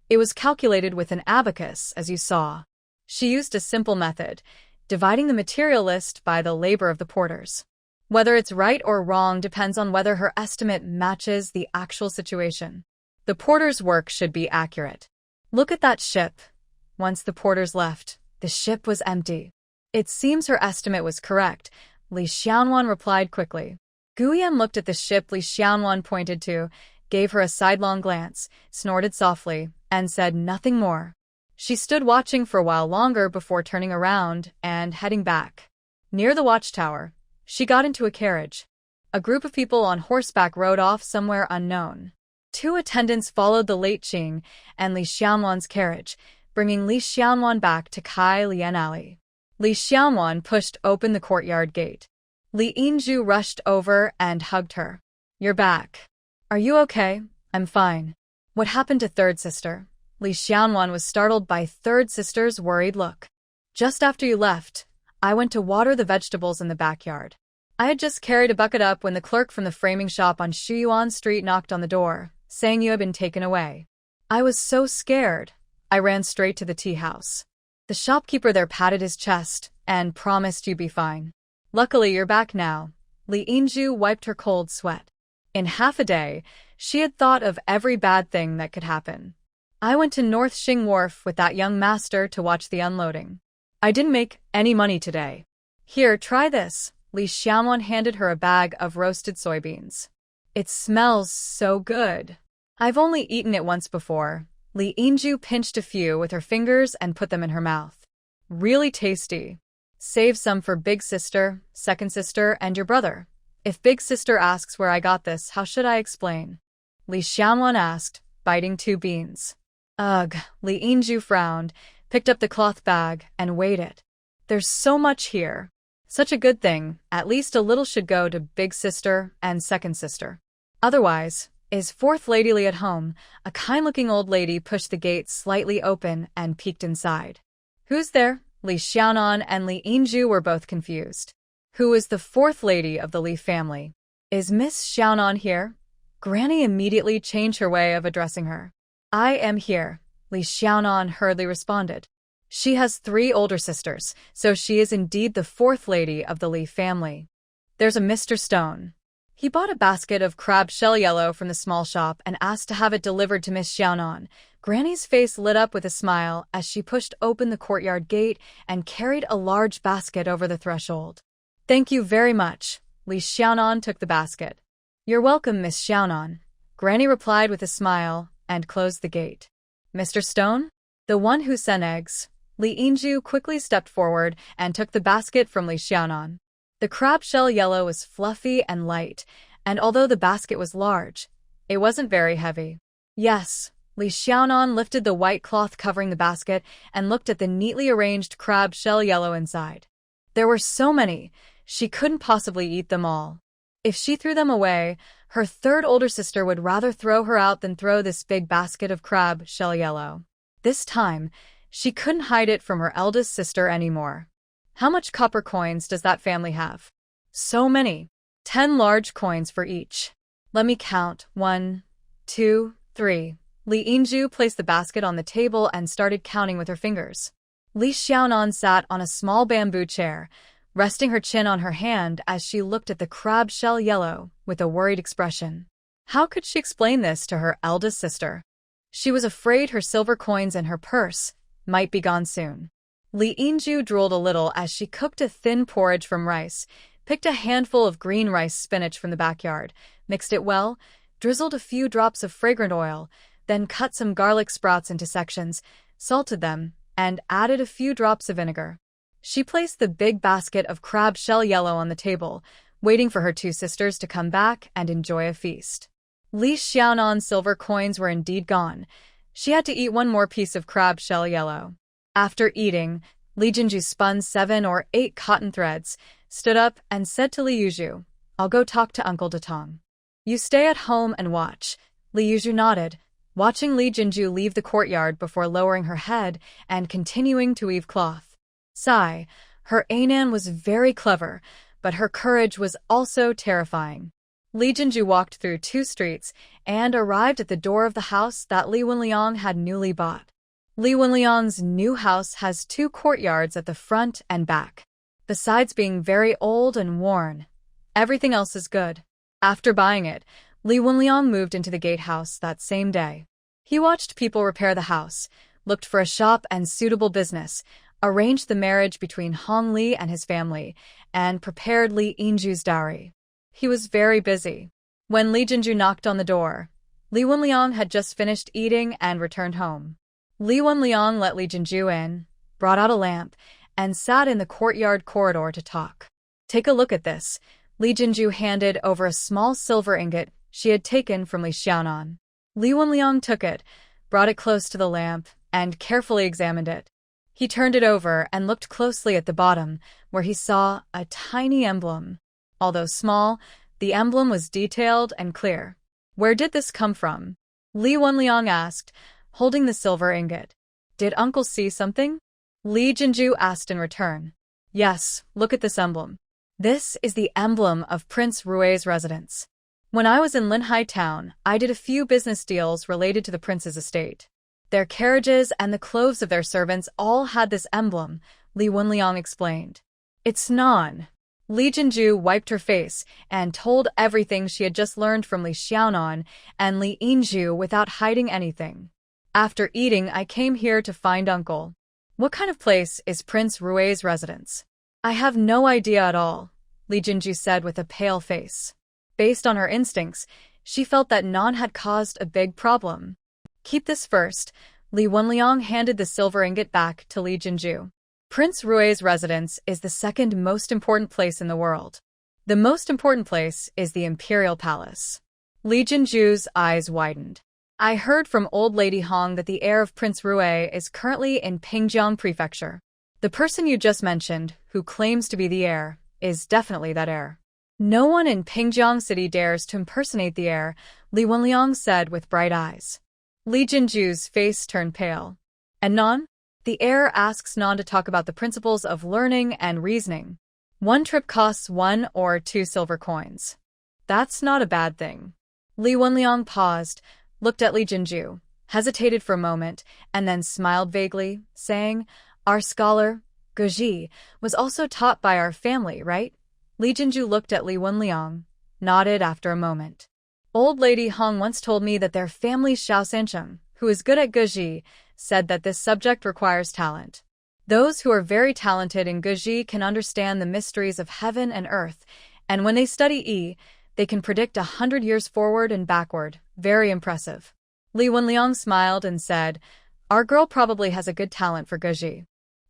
It was calculated with an abacus, as you saw. She used a simple method, dividing the material list by the labor of the porters. Whether it's right or wrong depends on whether her estimate matches the actual situation. The porter's work should be accurate. Look at that ship. Once the porters left, the ship was empty. It seems her estimate was correct, Li Xiaonan replied quickly. Guyan looked at the ship Li Xiaonan pointed to, gave her a sidelong glance, snorted softly, and said nothing more. She stood watching for a while longer before turning around and heading back. Near the watchtower, she got into a carriage. A group of people on horseback rode off somewhere unknown. 2 attendants followed the late Qing and Li Xiaonuan's carriage, bringing Li Xiaonuan back to Kai Lian Alley. Li Xiaonuan pushed open the courtyard gate. Li Yinzhu rushed over and hugged her. You're back. Are you okay? I'm fine. What happened to third sister? Li Xiaonuan was startled by third sister's worried look. Just after you left, I went to water the vegetables in the backyard. I had just carried a bucket up when the clerk from the framing shop on Shuyuan Street knocked on the door, saying you had been taken away. I was so scared. I ran straight to the tea house. The shopkeeper there patted his chest and promised you'd be fine. Luckily, you're back now. Li Yinzhu wiped her cold sweat. In half a day, she had thought of every bad thing that could happen. I went to North Xing Wharf with that young master to watch the unloading. I didn't make any money today. Here, try this. Li Xiaonan handed her a bag of roasted soybeans. It smells so good. I've only eaten it once before. Li Yinzhu pinched a few with her fingers and put them in her mouth. Really tasty. Save some for big sister, second sister, and your brother. If big sister asks where I got this, how should I explain? Li Xiaonan asked, biting 2 beans. Ugh, Li Yinzhu frowned, picked up the cloth bag, and weighed it. There's so much here. Such a good thing, at least a little should go to big sister and second sister. Otherwise, is fourth lady Li at home? A kind-looking old lady pushed the gate slightly open and peeked inside. Who's there? Li Xiaonan and Li Yinzhu were both confused. Who is the fourth lady of the Li family? Is Miss Xiaonan here? Granny immediately changed her way of addressing her. I am here, Li Xiaonan hurriedly responded. She has 3 older sisters, so she is indeed the fourth lady of the Li family. There's a Mr. Stone. He bought a basket of crab shell yellow from the small shop and asked to have it delivered to Miss Xiaonan. Granny's face lit up with a smile as she pushed open the courtyard gate and carried a large basket over the threshold. Thank you very much. Li Xiaonan took the basket. You're welcome, Miss Xiaonan. Granny replied with a smile and closed the gate. Mr. Stone? The one who sent eggs. Li Yinzhu quickly stepped forward and took the basket from Li Xiaonan. The crab shell yellow was fluffy and light, and although the basket was large, it wasn't very heavy. Yes, Li Xiaonan lifted the white cloth covering the basket and looked at the neatly arranged crab shell yellow inside. There were so many, she couldn't possibly eat them all. If she threw them away, her third older sister would rather throw her out than throw this big basket of crab shell yellow. This time, she couldn't hide it from her eldest sister anymore. How much copper coins does that family have? So many. 10 large coins for each. Let me count. 1, 2, 3. Li Yinzhu placed the basket on the table and started counting with her fingers. Li Xiaonan sat on a small bamboo chair, resting her chin on her hand as she looked at the crab shell yellow with a worried expression. How could she explain this to her eldest sister? She was afraid her silver coins and her purse might be gone soon. Li Yinzhu drooled a little as she cooked a thin porridge from rice, picked a handful of green rice spinach from the backyard, mixed it well, drizzled a few drops of fragrant oil, then cut some garlic sprouts into sections, salted them, and added a few drops of vinegar. She placed the big basket of crab shell yellow on the table, waiting for her 2 sisters to come back and enjoy a feast. Li Xiaonan's silver coins were indeed gone. She had to eat one more piece of crab shell yellow. After eating, Li Jinju spun 7 or 8 cotton threads, stood up, and said to Li Yuzhu, "I'll go talk to Uncle Datong. You stay at home and watch." Li Yuzhu nodded, watching Li Jinju leave the courtyard before lowering her head and continuing to weave cloth. Sigh, her Anan was very clever, but her courage was also terrifying. Li Jinju walked through 2 streets and arrived at the door of the house that Li Wenliang had newly bought. Li Wenliang's new house has 2 courtyards at the front and back. Besides being very old and worn, everything else is good. After buying it, Li Wenliang moved into the gatehouse that same day. He watched people repair the house, looked for a shop and suitable business, arranged the marriage between Hong Li and his family, and prepared Li Yinju's dowry. He was very busy. When Li Jinju knocked on the door, Li Wenliang had just finished eating and returned home. Li Wenliang let Li Jinju in, brought out a lamp, and sat in the courtyard corridor to talk. "Take a look at this." Li Jinju handed over a small silver ingot she had taken from Li Xiaonan. Li Wenliang took it, brought it close to the lamp, and carefully examined it. He turned it over and looked closely at the bottom, where he saw a tiny emblem. Although small, the emblem was detailed and clear. "Where did this come from?" Li Wenliang asked, holding the silver ingot. "Did Uncle see something?" Li Jinju asked in return. "Yes, look at this emblem. This is the emblem of Prince Rui's residence. When I was in Linhai town, I did a few business deals related to the prince's estate. Their carriages and the clothes of their servants all had this emblem," Li Wenliang explained. "It's non." Li Jinju wiped her face and told everything she had just learned from Li Xiaonan and Li Yinju without hiding anything. "After eating, I came here to find Uncle." "What kind of place is Prince Rui's residence?" "I have no idea at all," Li Jinju said with a pale face. Based on her instincts, she felt that Non had caused a big problem. "Keep this first." Li Wenliang handed the silver ingot back to Li Jinju. "Prince Rui's residence is the second most important place in the world. The most important place is the Imperial Palace." Li Jinju's eyes widened. "I heard from old Lady Hong that the heir of Prince Rui is currently in Pingjiang Prefecture. The person you just mentioned, who claims to be the heir, is definitely that heir. No one in Pingjiang City dares to impersonate the heir," Li Wenliang said with bright eyes. Li Jinju's face turned pale. "And Non?" "The heir asks Non to talk about the principles of learning and reasoning. 1 trip costs 1 or 2 silver coins. That's not a bad thing." Li Wenliang paused, looked at Li Jinju, hesitated for a moment, and then smiled vaguely, saying, "Our scholar, Guji, was also taught by our family, right?" Li Jinju looked at Li Wenliang, nodded after a moment. "Old Lady Hong once told me that their family's Xiao Sancheng, who is good at Guji, said that this subject requires talent. Those who are very talented in Guji can understand the mysteries of heaven and earth, and when they study Yi, they can predict 100 years forward and backward. Very impressive." Li Wenliang smiled and said, "Our girl probably has a good talent for Guji.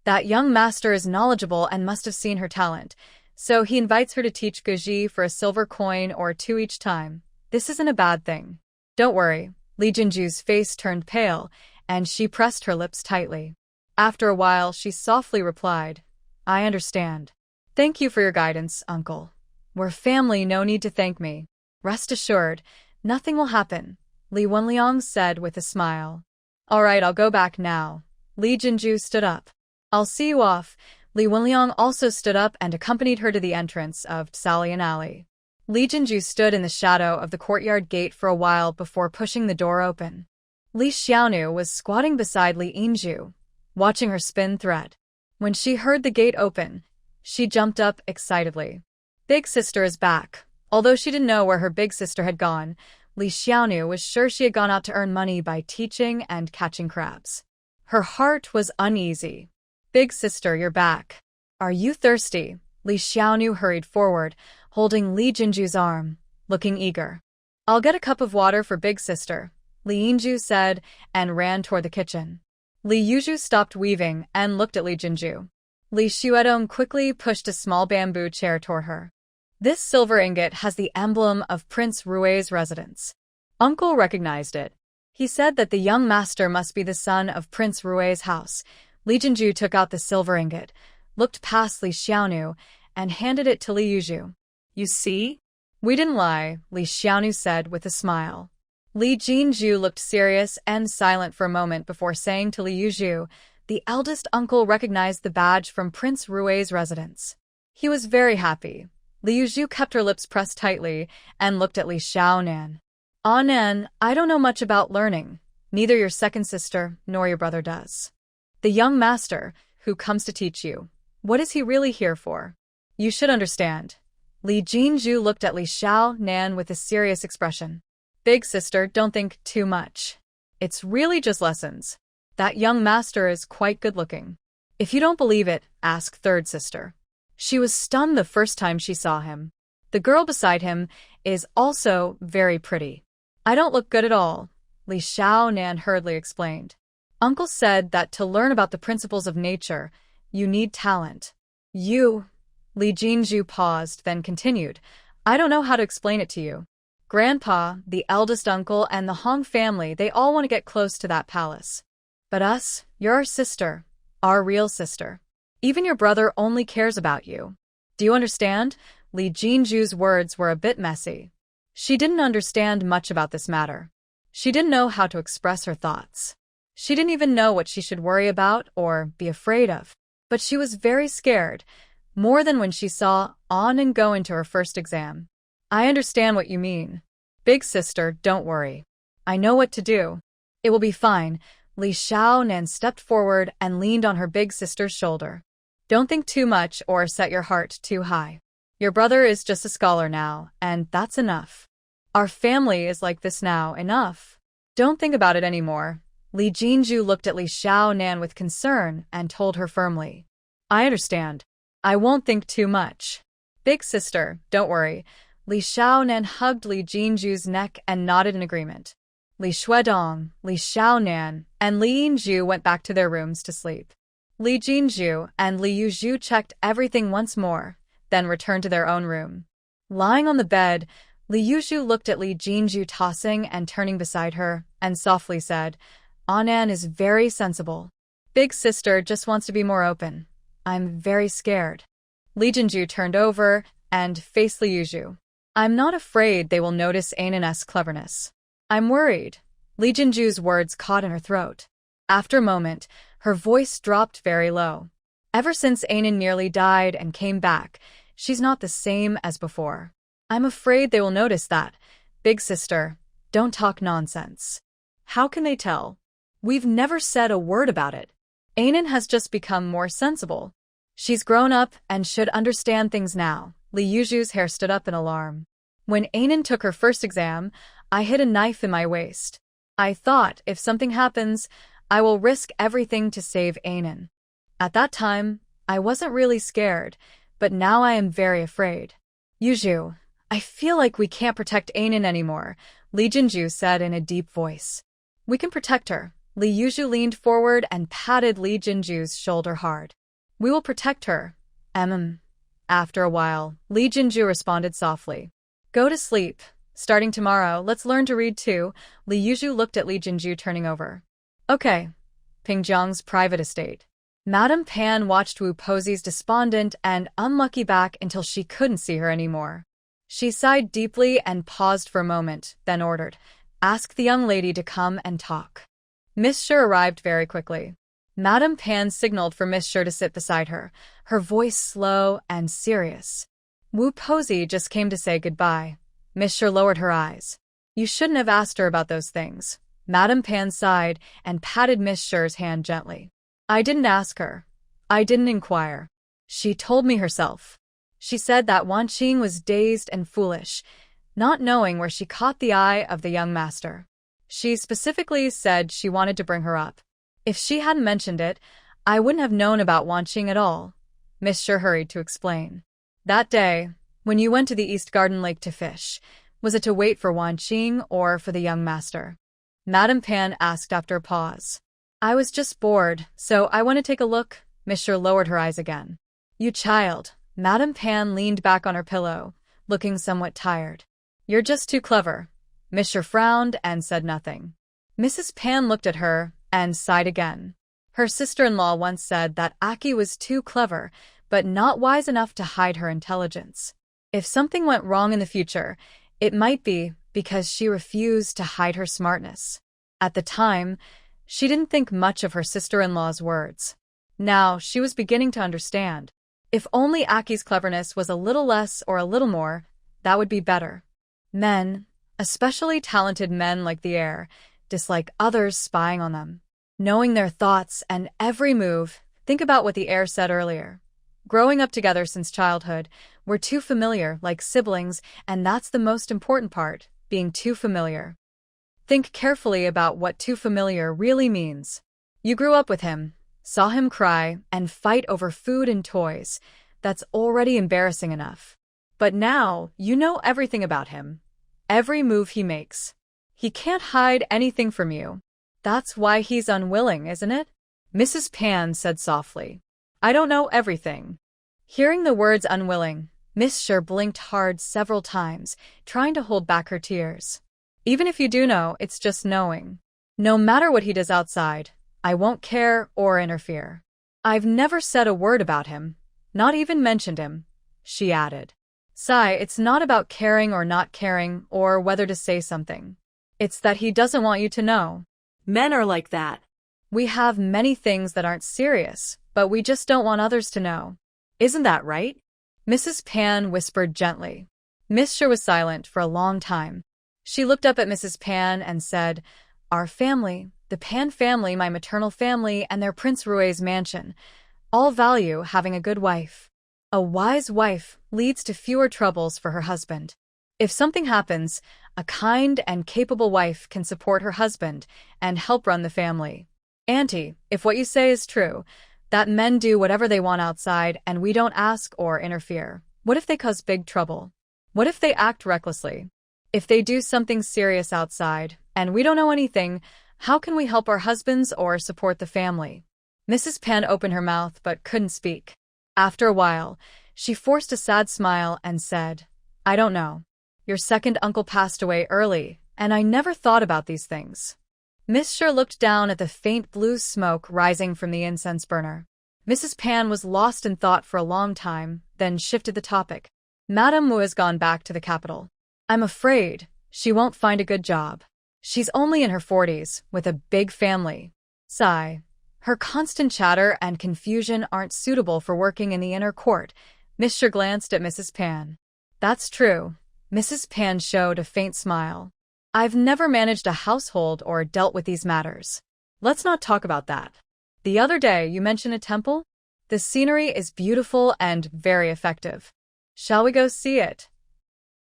That young master is knowledgeable and must have seen her talent, so he invites her to teach Guji for a silver coin or 2 each time. This isn't a bad thing. Don't worry." Li Jinju's face turned pale, and she pressed her lips tightly. After a while, she softly replied, "I understand. Thank you for your guidance, Uncle. We're family, no need to thank me. Rest assured, nothing will happen," Li Wenliang said with a smile. "All right, I'll go back now." Li Jinju stood up. "I'll see you off." Li Wenliang also stood up and accompanied her to the entrance of Salian Alley. Li Jinju stood in the shadow of the courtyard gate for a while before pushing the door open. Li Xiaonu was squatting beside Li Yinju, watching her spin thread. When she heard the gate open, she jumped up excitedly. Big sister is back. Although she didn't know where her big sister had gone, Li Xiaonu was sure she had gone out to earn money by teaching and catching crabs. Her heart was uneasy. "Big sister, you're back. Are you thirsty?" Li Xiaonu hurried forward, holding Li Jinju's arm, looking eager. "I'll get a cup of water for big sister," Li Yinju said, and ran toward the kitchen. Li Yuzhu stopped weaving and looked at Li Jinju. Li Xuedong quickly pushed a small bamboo chair toward her. "This silver ingot has the emblem of Prince Rui's residence. Uncle recognized it. He said that the young master must be the son of Prince Rui's house. Li Jinju took out the silver ingot, looked past Li Xiaonu, and handed it to Li Yuzhu. You see? We didn't lie, Li Xiaonu said with a smile. Li Jinju looked serious and silent for a moment before saying to Li Yuzhu, the eldest uncle recognized the badge from Prince Rui's residence. He was very happy. Li Yuzhu kept her lips pressed tightly and looked at Li Xiaonan. Nan, I don't know much about learning. Neither your second sister nor your brother does. The young master, who comes to teach you, what is he really here for? You should understand. Li Jinju looked at Li Xiaonan with a serious expression. Big sister, don't think too much. It's really just lessons. That young master is quite good-looking. If you don't believe it, ask third sister. She was stunned the first time she saw him. The girl beside him is also very pretty. I don't look good at all, Li Xiaonan hurriedly explained. Uncle said that to learn about the principles of nature, you need talent. Li Jinju paused, then continued. I don't know how to explain it to you. Grandpa, the eldest uncle, and the Hong family, they all want to get close to that palace. But us, you're our sister, our real sister. Even your brother only cares about you. Do you understand? Li Jinju's words were a bit messy. She didn't understand much about this matter. She didn't know how to express her thoughts. She didn't even know what she should worry about or be afraid of. But she was very scared, more than when she saw An go into her first exam. I understand what you mean. Big sister, don't worry. I know what to do. It will be fine. Li Xiaonan stepped forward and leaned on her big sister's shoulder. Don't think too much or set your heart too high. Your brother is just a scholar now, and that's enough. Our family is like this now, enough. Don't think about it anymore. Li Jinju looked at Li Xiaonan with concern and told her firmly. I understand. I won't think too much. Big sister, don't worry. Li Xiaonan hugged Li Jinju's neck and nodded in agreement. Li Shuedong, Li Xiaonan, and Li Yinju went back to their rooms to sleep. Li Jinju and Li Yuzhu checked everything once more, then returned to their own room. Lying on the bed, Li Yuzhu looked at Li Jinju tossing and turning beside her, and softly said, Anan is very sensible. Big sister just wants to be more open. I'm very scared. Li Jinju turned over and faced Li Yuzhu. I'm not afraid they will notice Anan's cleverness. I'm worried. Li Jinju's words caught in her throat. After a moment, her voice dropped very low. Ever since Anan nearly died and came back, she's not the same as before. I'm afraid they will notice that. Big sister, don't talk nonsense. How can they tell? We've never said a word about it. Anan has just become more sensible. She's grown up and should understand things now. Li Yuzhu's hair stood up in alarm. When Anan took her first exam, I hid a knife in my waist. I thought, if something happens, I will risk everything to save Anan. At that time, I wasn't really scared, but now I am very afraid. Yuzhu, I feel like we can't protect Anan anymore, Li Jinju said in a deep voice. We can protect her. Li Yuzhu leaned forward and patted Li Jinju's shoulder hard. We will protect her. After a while, Li Jinju responded softly. Go to sleep. Starting tomorrow, let's learn to read too. Li Yuzhu looked at Li Jinju turning over. Okay. Pingjiang's private estate. Madame Pan watched Wu Posi's despondent and unlucky back until she couldn't see her anymore. She sighed deeply and paused for a moment, then ordered, Ask the young lady to come and talk. Miss Shi arrived very quickly. Madame Pan signaled for Miss Shi to sit beside her, her voice slow and serious. Wu Posi just came to say goodbye. Miss Shi lowered her eyes. You shouldn't have asked her about those things. Madame Pan sighed and patted Miss Shi's hand gently. I didn't ask her. I didn't inquire. She told me herself. She said that Wan Qing was dazed and foolish, not knowing where she caught the eye of the young master. She specifically said she wanted to bring her up. If she hadn't mentioned it, I wouldn't have known about Wan Qing at all. Miss Shi hurried to explain. That day, when you went to the East Garden Lake to fish, was it to wait for Wan Qing or for the young master? Madame Pan asked after a pause. I was just bored, so I went to take a look. Miss Shi lowered her eyes again. You child. Madame Pan leaned back on her pillow, looking somewhat tired. You're just too clever. Mr. frowned and said nothing. Mrs. Pan looked at her and sighed again. Her sister-in-law once said that Aki was too clever, but not wise enough to hide her intelligence. If something went wrong in the future, it might be because she refused to hide her smartness. At the time, she didn't think much of her sister-in-law's words. Now, she was beginning to understand. If only Aki's cleverness was a little less or a little more, that would be better. Men, especially talented men like the heir, dislike others spying on them. Knowing their thoughts and every move, think about what the heir said earlier. Growing up together since childhood, we're too familiar, like siblings, and that's the most important part, being too familiar. Think carefully about what too familiar really means. You grew up with him, saw him cry, and fight over food and toys. That's already embarrassing enough. But now, you know everything about him. Every move he makes. He can't hide anything from you. That's why he's unwilling, isn't it? Mrs. Pan said softly. I don't know everything. Hearing the words unwilling, Miss Sher blinked hard several times, trying to hold back her tears. Even if you do know, it's just knowing. No matter what he does outside, I won't care or interfere. I've never said a word about him, not even mentioned him, she added. Sai, it's not about caring or not caring or whether to say something. It's that he doesn't want you to know. Men are like that. We have many things that aren't serious, but we just don't want others to know. Isn't that right? Mrs. Pan whispered gently. Miss Sher was silent for a long time. She looked up at Mrs. Pan and said, Our family, the Pan family, my maternal family, and their Prince Rui's mansion, all value having a good wife. A wise wife leads to fewer troubles for her husband. If something happens, a kind and capable wife can support her husband and help run the family. Auntie, if what you say is true, that men do whatever they want outside and we don't ask or interfere, what if they cause big trouble? What if they act recklessly? If they do something serious outside and we don't know anything, how can we help our husbands or support the family? Mrs. Pan opened her mouth but couldn't speak. After a while, she forced a sad smile and said, I don't know. Your second uncle passed away early, and I never thought about these things. Miss Sher looked down at the faint blue smoke rising from the incense burner. Mrs. Pan was lost in thought for a long time, then shifted the topic. Madame Wu has gone back to the capital. I'm afraid she won't find a good job. She's only in her 40s, with a big family. Sigh. Her constant chatter and confusion aren't suitable for working in the inner court. Miss Sher glanced at Mrs. Pan. That's true. Mrs. Pan showed a faint smile. I've never managed a household or dealt with these matters. Let's not talk about that. The other day you mentioned a temple? The scenery is beautiful and very effective. Shall we go see it?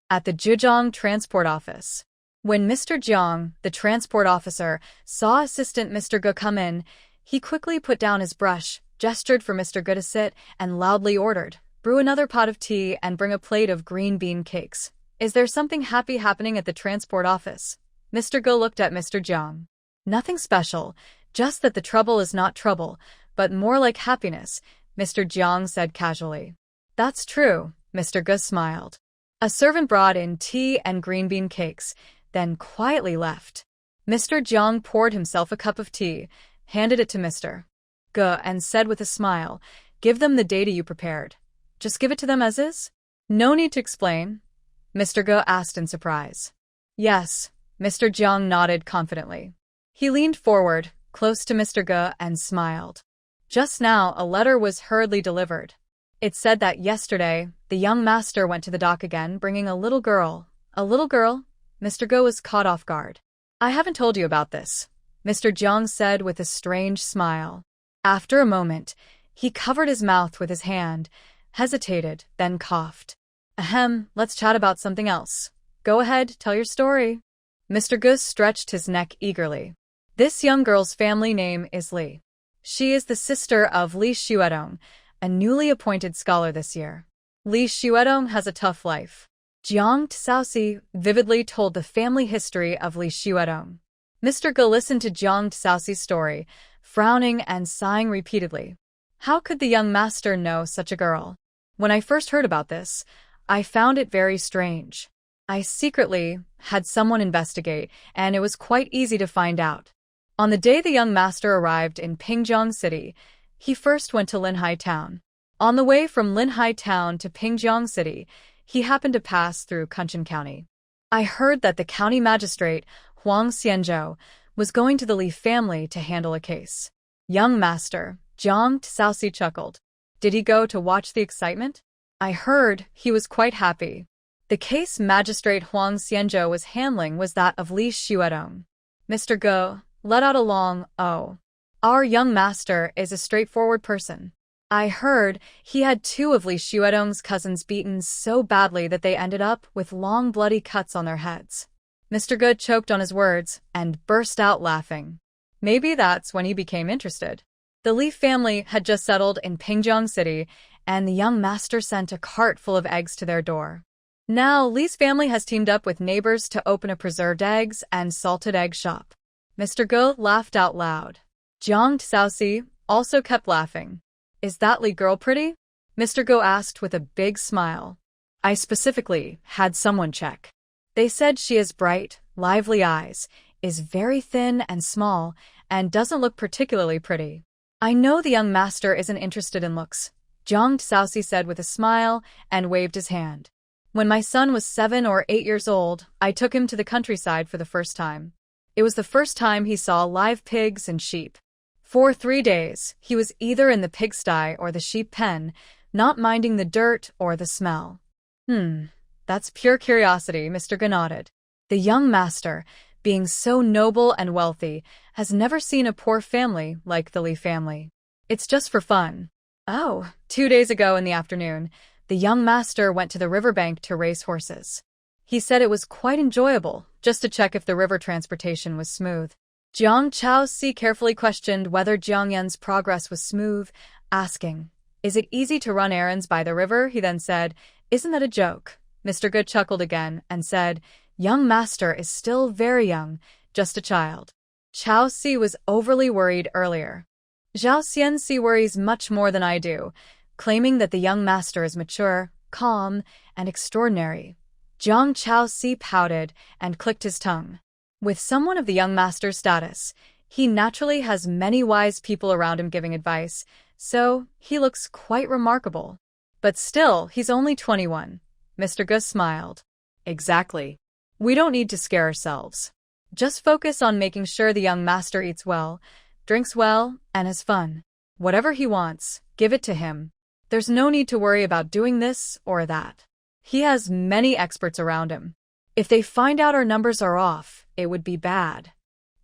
At the Zhejiang Transport Office. When Mr. Jiang, the transport officer, saw Assistant Mr. Ge come in, he quickly put down his brush, gestured for Mr. Ge to sit, and loudly ordered, brew another pot of tea and bring a plate of green bean cakes. Is there something happy happening at the transport office? Mr. Ge looked at Mr. Jiang. Nothing special, just that the trouble is not trouble, but more like happiness, Mr. Jiang said casually. That's true, Mr. Ge smiled. A servant brought in tea and green bean cakes, then quietly left. Mr. Jiang poured himself a cup of tea, handed it to Mr. Ge, and said with a smile, Give them the data you prepared. Just give it to them as is? No need to explain. Mr. Ge asked in surprise. Yes, Mr. Jiang nodded confidently. He leaned forward, close to Mr. Ge, and smiled. Just now, a letter was hurriedly delivered. It said that yesterday, the young master went to the dock again, bringing a little girl. A little girl? Mr. Ge was caught off guard. I haven't told you about this, Mr. Jiang said with a strange smile. After a moment, he covered his mouth with his hand, hesitated, then coughed. Ahem, let's chat about something else. Go ahead, tell your story. Mr. Ge stretched his neck eagerly. This young girl's family name is Li. She is the sister of Li Xuedong, a newly appointed scholar this year. Li Xuedong has a tough life. Jiang Tsaosi vividly told the family history of Li Xuedong. Mr. Ge listened to Jiang Tsaosi's story, frowning and sighing repeatedly. How could the young master know such a girl? When I first heard about this, I found it very strange. I secretly had someone investigate, and it was quite easy to find out. On the day the young master arrived in Pingjiang City, he first went to Linhai Town. On the way from Linhai Town to Pingjiang City, he happened to pass through Kunshan County. I heard that the county magistrate, Huang Xianzhou, was going to the Li family to handle a case. Young master, Jiang Tsaosi chuckled. Did he go to watch the excitement? I heard he was quite happy. The case Magistrate Huang Xianzhou was handling was that of Li Xuedong. Mr. Go let out a long "oh." Our young master is a straightforward person. I heard he had two of Li Xuedong's cousins beaten so badly that they ended up with long bloody cuts on their heads. Mr. Good choked on his words and burst out laughing. Maybe that's when he became interested. The Li family had just settled in Pingjiang City, and the young master sent a cart full of eggs to their door. Now, Li's family has teamed up with neighbors to open a preserved eggs and salted egg shop. Mr. Go laughed out loud. Jiang Tsaosi also kept laughing. Is that Li girl pretty? Mr. Go asked with a big smile. I specifically had someone check. They said she has bright, lively eyes, is very thin and small, and doesn't look particularly pretty. I know the young master isn't interested in looks, Jiang Tsaosi said with a smile and waved his hand. When my son was 7 or 8 years old, I took him to the countryside for the first time. It was the first time he saw live pigs and sheep. For 3 days, he was either in the pigsty or the sheep pen, not minding the dirt or the smell. That's pure curiosity, Mr. Ge nodded. The young master, being so noble and wealthy, has never seen a poor family like the Li family. It's just for fun. Oh, 2 days ago in the afternoon, the young master went to the riverbank to race horses. He said it was quite enjoyable, just to check if the river transportation was smooth. Jiang Chaosi carefully questioned whether Jiang Yan's progress was smooth, asking, "Is it easy to run errands by the river?" He then said, "Isn't that a joke?" Mr. Good chuckled again and said, "Young master is still very young, just a child." Chaosi was overly worried earlier. Zhao Xianxi worries much more than I do, claiming that the young master is mature, calm, and extraordinary. Jiang Chaosi pouted and clicked his tongue. With someone of the young master's status, he naturally has many wise people around him giving advice, so he looks quite remarkable. But still, he's only 21. Mr. Gus smiled. Exactly. We don't need to scare ourselves. Just focus on making sure the young master eats well, drinks well, and has fun. Whatever he wants, give it to him. There's no need to worry about doing this or that. He has many experts around him. If they find out our numbers are off, it would be bad.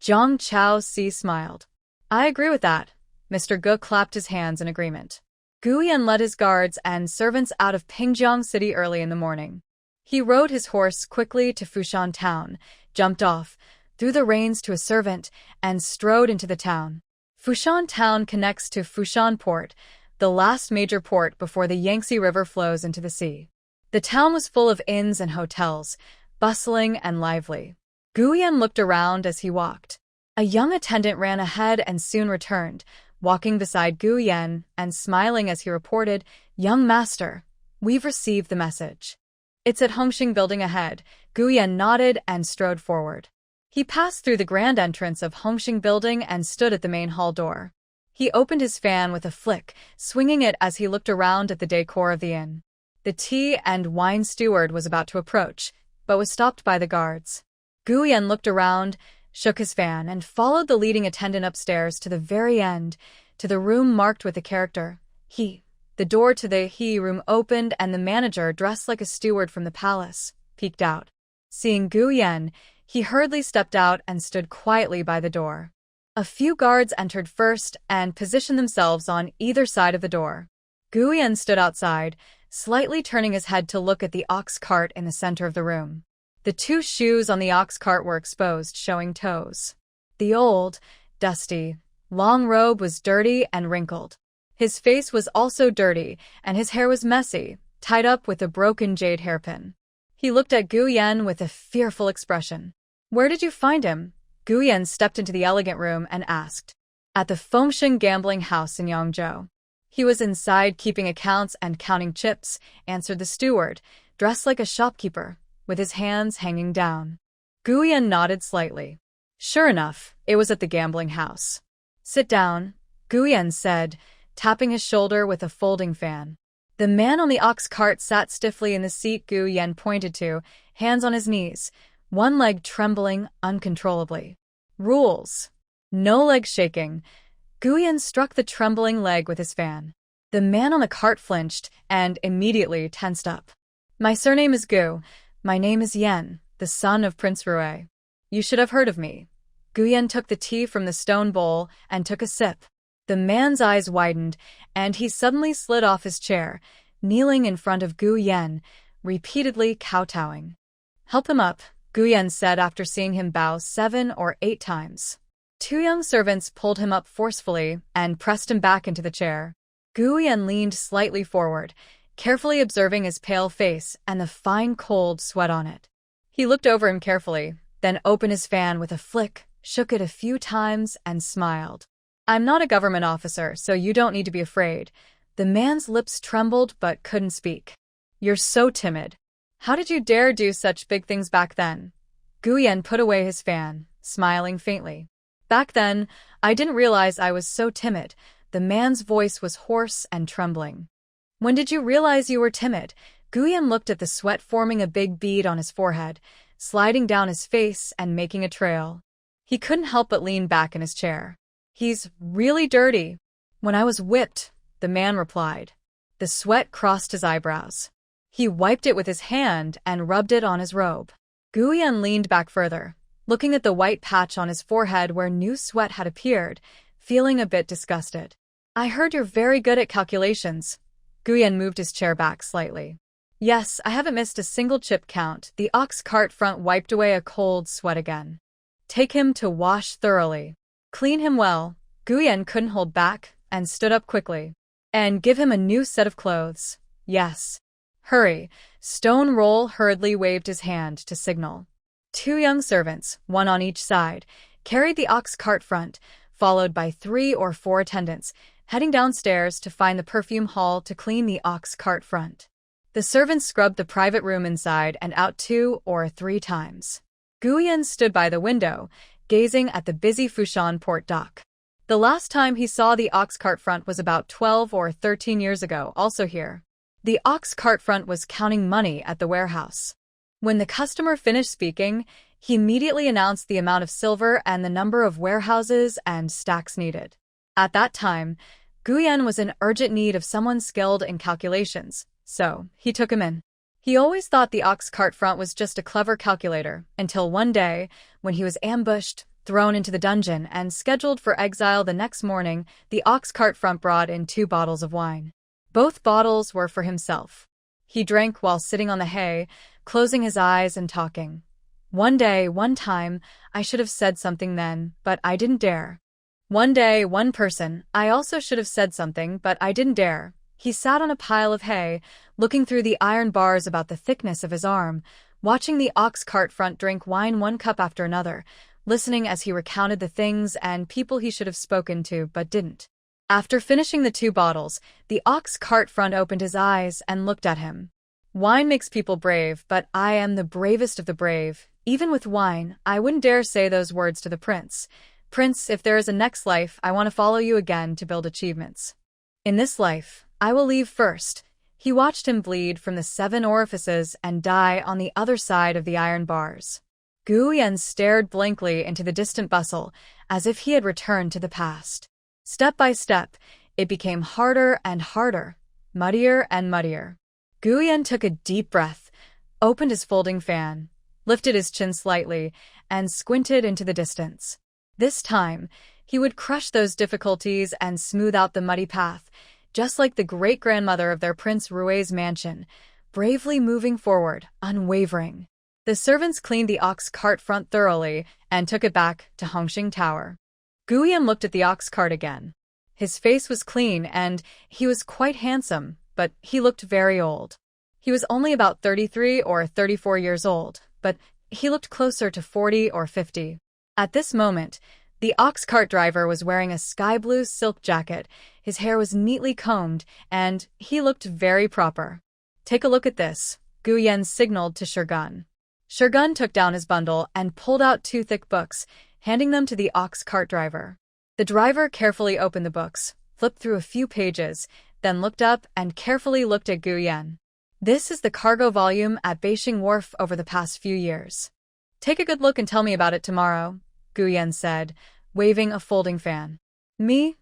Jiang Chaosi smiled. I agree with that. Mr. Gu clapped his hands in agreement. Gu Yan led his guards and servants out of Pingjiang City early in the morning. He rode his horse quickly to Fushan Town, jumped off, threw the reins to a servant, and strode into the town. Fushan Town connects to Fushan Port, the last major port before the Yangtze River flows into the sea. The town was full of inns and hotels, bustling and lively. Gu Yan looked around as he walked. A young attendant ran ahead and soon returned, walking beside Gu Yan and smiling as he reported, "Young master, we've received the message." "It's at Hongxing Building ahead." Gu Yan nodded and strode forward. He passed through the grand entrance of Hongxing Building and stood at the main hall door. He opened his fan with a flick, swinging it as he looked around at the decor of the inn. The tea and wine steward was about to approach, but was stopped by the guards. Gu Yan looked around, shook his fan, and followed the leading attendant upstairs to the very end, to the room marked with the character he. The door to the he room opened and the manager, dressed like a steward from the palace, peeked out. Seeing Gu Yan, he hurriedly stepped out and stood quietly by the door. A few guards entered first and positioned themselves on either side of the door. Gu Yan stood outside, slightly turning his head to look at the ox cart in the center of the room. The 2 shoes on the ox cart were exposed, showing toes. The old, dusty, long robe was dirty and wrinkled. His face was also dirty, and his hair was messy, tied up with a broken jade hairpin. He looked at Gu Yan with a fearful expression. "Where did you find him?" Gu Yan stepped into the elegant room and asked. "At the Fengsheng gambling house in Yangzhou." "He was inside keeping accounts and counting chips," answered the steward, dressed like a shopkeeper. with his hands hanging down. Gu Yan nodded slightly. Sure enough, it was at the gambling house. Sit down, Gu Yan said, tapping his shoulder with a folding fan. The man on the ox cart sat stiffly in the seat Gu Yan pointed to, hands on his knees, one leg trembling uncontrollably. Rules. No leg shaking. Gu Yan struck the trembling leg with his fan. The man on the cart flinched and immediately tensed up. My surname is Gu. My name is Yan, the son of Prince Rui. You should have heard of me. Gu Yan took the tea from the stone bowl and took a sip. The man's eyes widened, and he suddenly slid off his chair, kneeling in front of Gu Yan, repeatedly kowtowing. Help him up, Gu Yan said after seeing him bow 7 or 8 times. 2 young servants pulled him up forcefully and pressed him back into the chair. Gu Yan leaned slightly forward, carefully observing his pale face and the fine cold sweat on it. He looked over him carefully, then opened his fan with a flick, shook it a few times, and smiled. I'm not a government officer, so you don't need to be afraid. The man's lips trembled but couldn't speak. You're so timid. How did you dare do such big things back then? Gu Yan put away his fan, smiling faintly. Back then, I didn't realize I was so timid. The man's voice was hoarse and trembling. When did you realize you were timid? Gu Yan looked at the sweat forming a big bead on his forehead, sliding down his face and making a trail. He couldn't help but lean back in his chair. He's really dirty. When I was whipped, the man replied. The sweat crossed his eyebrows. He wiped it with his hand and rubbed it on his robe. Gu Yan leaned back further, looking at the white patch on his forehead where new sweat had appeared, feeling a bit disgusted. I heard you're very good at calculations. Gu Yan moved his chair back slightly. Yes, I haven't missed a single chip count. The ox cart front wiped away a cold sweat again. Take him to wash thoroughly. Clean him well. Gu Yan couldn't hold back and stood up quickly. And give him a new set of clothes. Yes. Hurry. Stone Roll hurriedly waved his hand to signal. 2 young servants, one on each side, carried the ox cart front, followed by 3 or 4 attendants, heading downstairs to find the perfume hall to clean the ox cart front. The servants scrubbed the private room inside and out 2 or 3 times. Gu Yan stood by the window, gazing at the busy Fushan port dock. The last time he saw the ox cart front was about 12 or 13 years ago, also here. The ox cart front was counting money at the warehouse. When the customer finished speaking, he immediately announced the amount of silver and the number of warehouses and stacks needed. At that time, Gu Yan was in urgent need of someone skilled in calculations, so he took him in. He always thought the ox cart front was just a clever calculator, until one day, when he was ambushed, thrown into the dungeon, and scheduled for exile the next morning, the ox cart front brought in 2 bottles of wine. Both bottles were for himself. He drank while sitting on the hay, closing his eyes and talking. One day, one time, I should have said something then, but I didn't dare. One day, one person, I also should have said something, but I didn't dare. He sat on a pile of hay, looking through the iron bars about the thickness of his arm, watching the ox cart front drink wine 1 cup after another, listening as he recounted the things and people he should have spoken to but didn't. After finishing the 2 bottles, the ox cart front opened his eyes and looked at him. Wine makes people brave, but I am the bravest of the brave. Even with wine, I wouldn't dare say those words to the prince. Prince, if there is a next life, I want to follow you again to build achievements. In this life, I will leave first. He watched him bleed from the 7 orifices and die on the other side of the iron bars. Gu Yan stared blankly into the distant bustle, as if he had returned to the past. Step by step, it became harder and harder, muddier and muddier. Gu Yan took a deep breath, opened his folding fan, lifted his chin slightly, and squinted into the distance. This time, he would crush those difficulties and smooth out the muddy path, just like the great-grandmother of their Prince Rui's mansion, bravely moving forward, unwavering. The servants cleaned the ox cart front thoroughly and took it back to Hongxing Tower. Gu Yan looked at the ox cart again. His face was clean and he was quite handsome, but he looked very old. He was only about 33 or 34 years old, but he looked closer to 40 or 50. At this moment, the ox cart driver was wearing a sky-blue silk jacket, his hair was neatly combed, and he looked very proper. Take a look at this, Gu Yan signaled to Shurgun. Shurgun took down his bundle and pulled out 2 thick books, handing them to the ox cart driver. The driver carefully opened the books, flipped through a few pages, then looked up and carefully looked at Gu Yan. This is the cargo volume at Beijing Wharf over the past few years. Take a good look and tell me about it tomorrow, Gu Yan said, waving a folding fan. Me?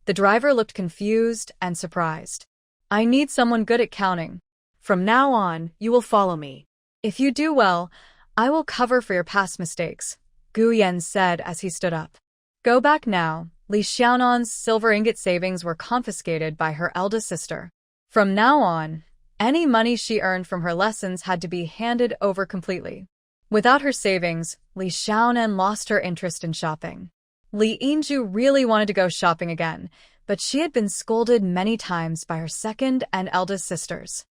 The driver looked confused and surprised. I need someone good at counting. From now on, you will follow me. If you do well, I will cover for your past mistakes, Gu Yan said as he stood up. Go back now. Li Xiaonan's silver ingot savings were confiscated by her eldest sister. From now on, any money she earned from her lessons had to be handed over completely. Without her savings, Li Xiaonan lost her interest in shopping. Li Yinju really wanted to go shopping again, but she had been scolded many times by her second and eldest sisters.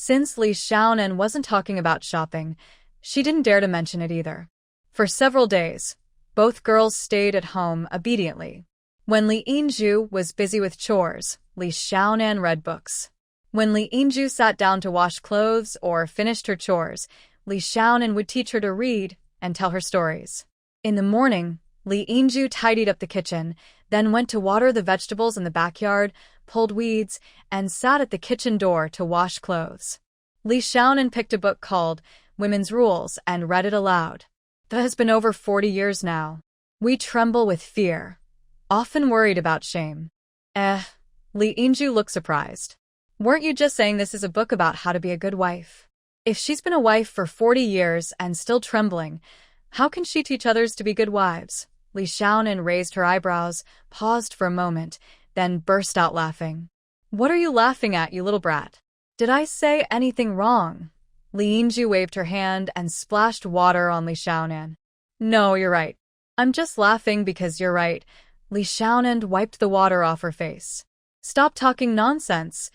Since Li Xiaonan wasn't talking about shopping, she didn't dare to mention it either. For several days, both girls stayed at home obediently. When Li Yinju was busy with chores, Li Xiaonan read books. When Li Yinju sat down to wash clothes or finished her chores, Li Xiaonan would teach her to read and tell her stories. In the morning, Li Yinju tidied up the kitchen, then went to water the vegetables in the backyard, pulled weeds, and sat at the kitchen door to wash clothes. Li Xiaonan picked a book called Women's Rules and read it aloud. That has been over 40 years now. We tremble with fear, often worried about shame. Li Yinju looked surprised. Weren't you just saying this is a book about how to be a good wife? If she's been a wife for 40 years and still trembling, how can she teach others to be good wives? Li Xiaonan raised her eyebrows, paused for a moment, then burst out laughing. What are you laughing at, you little brat? Did I say anything wrong? Li Yinju waved her hand and splashed water on Li Xiaonan. No, you're right. I'm just laughing because you're right. Li Xiaonan wiped the water off her face. Stop talking nonsense.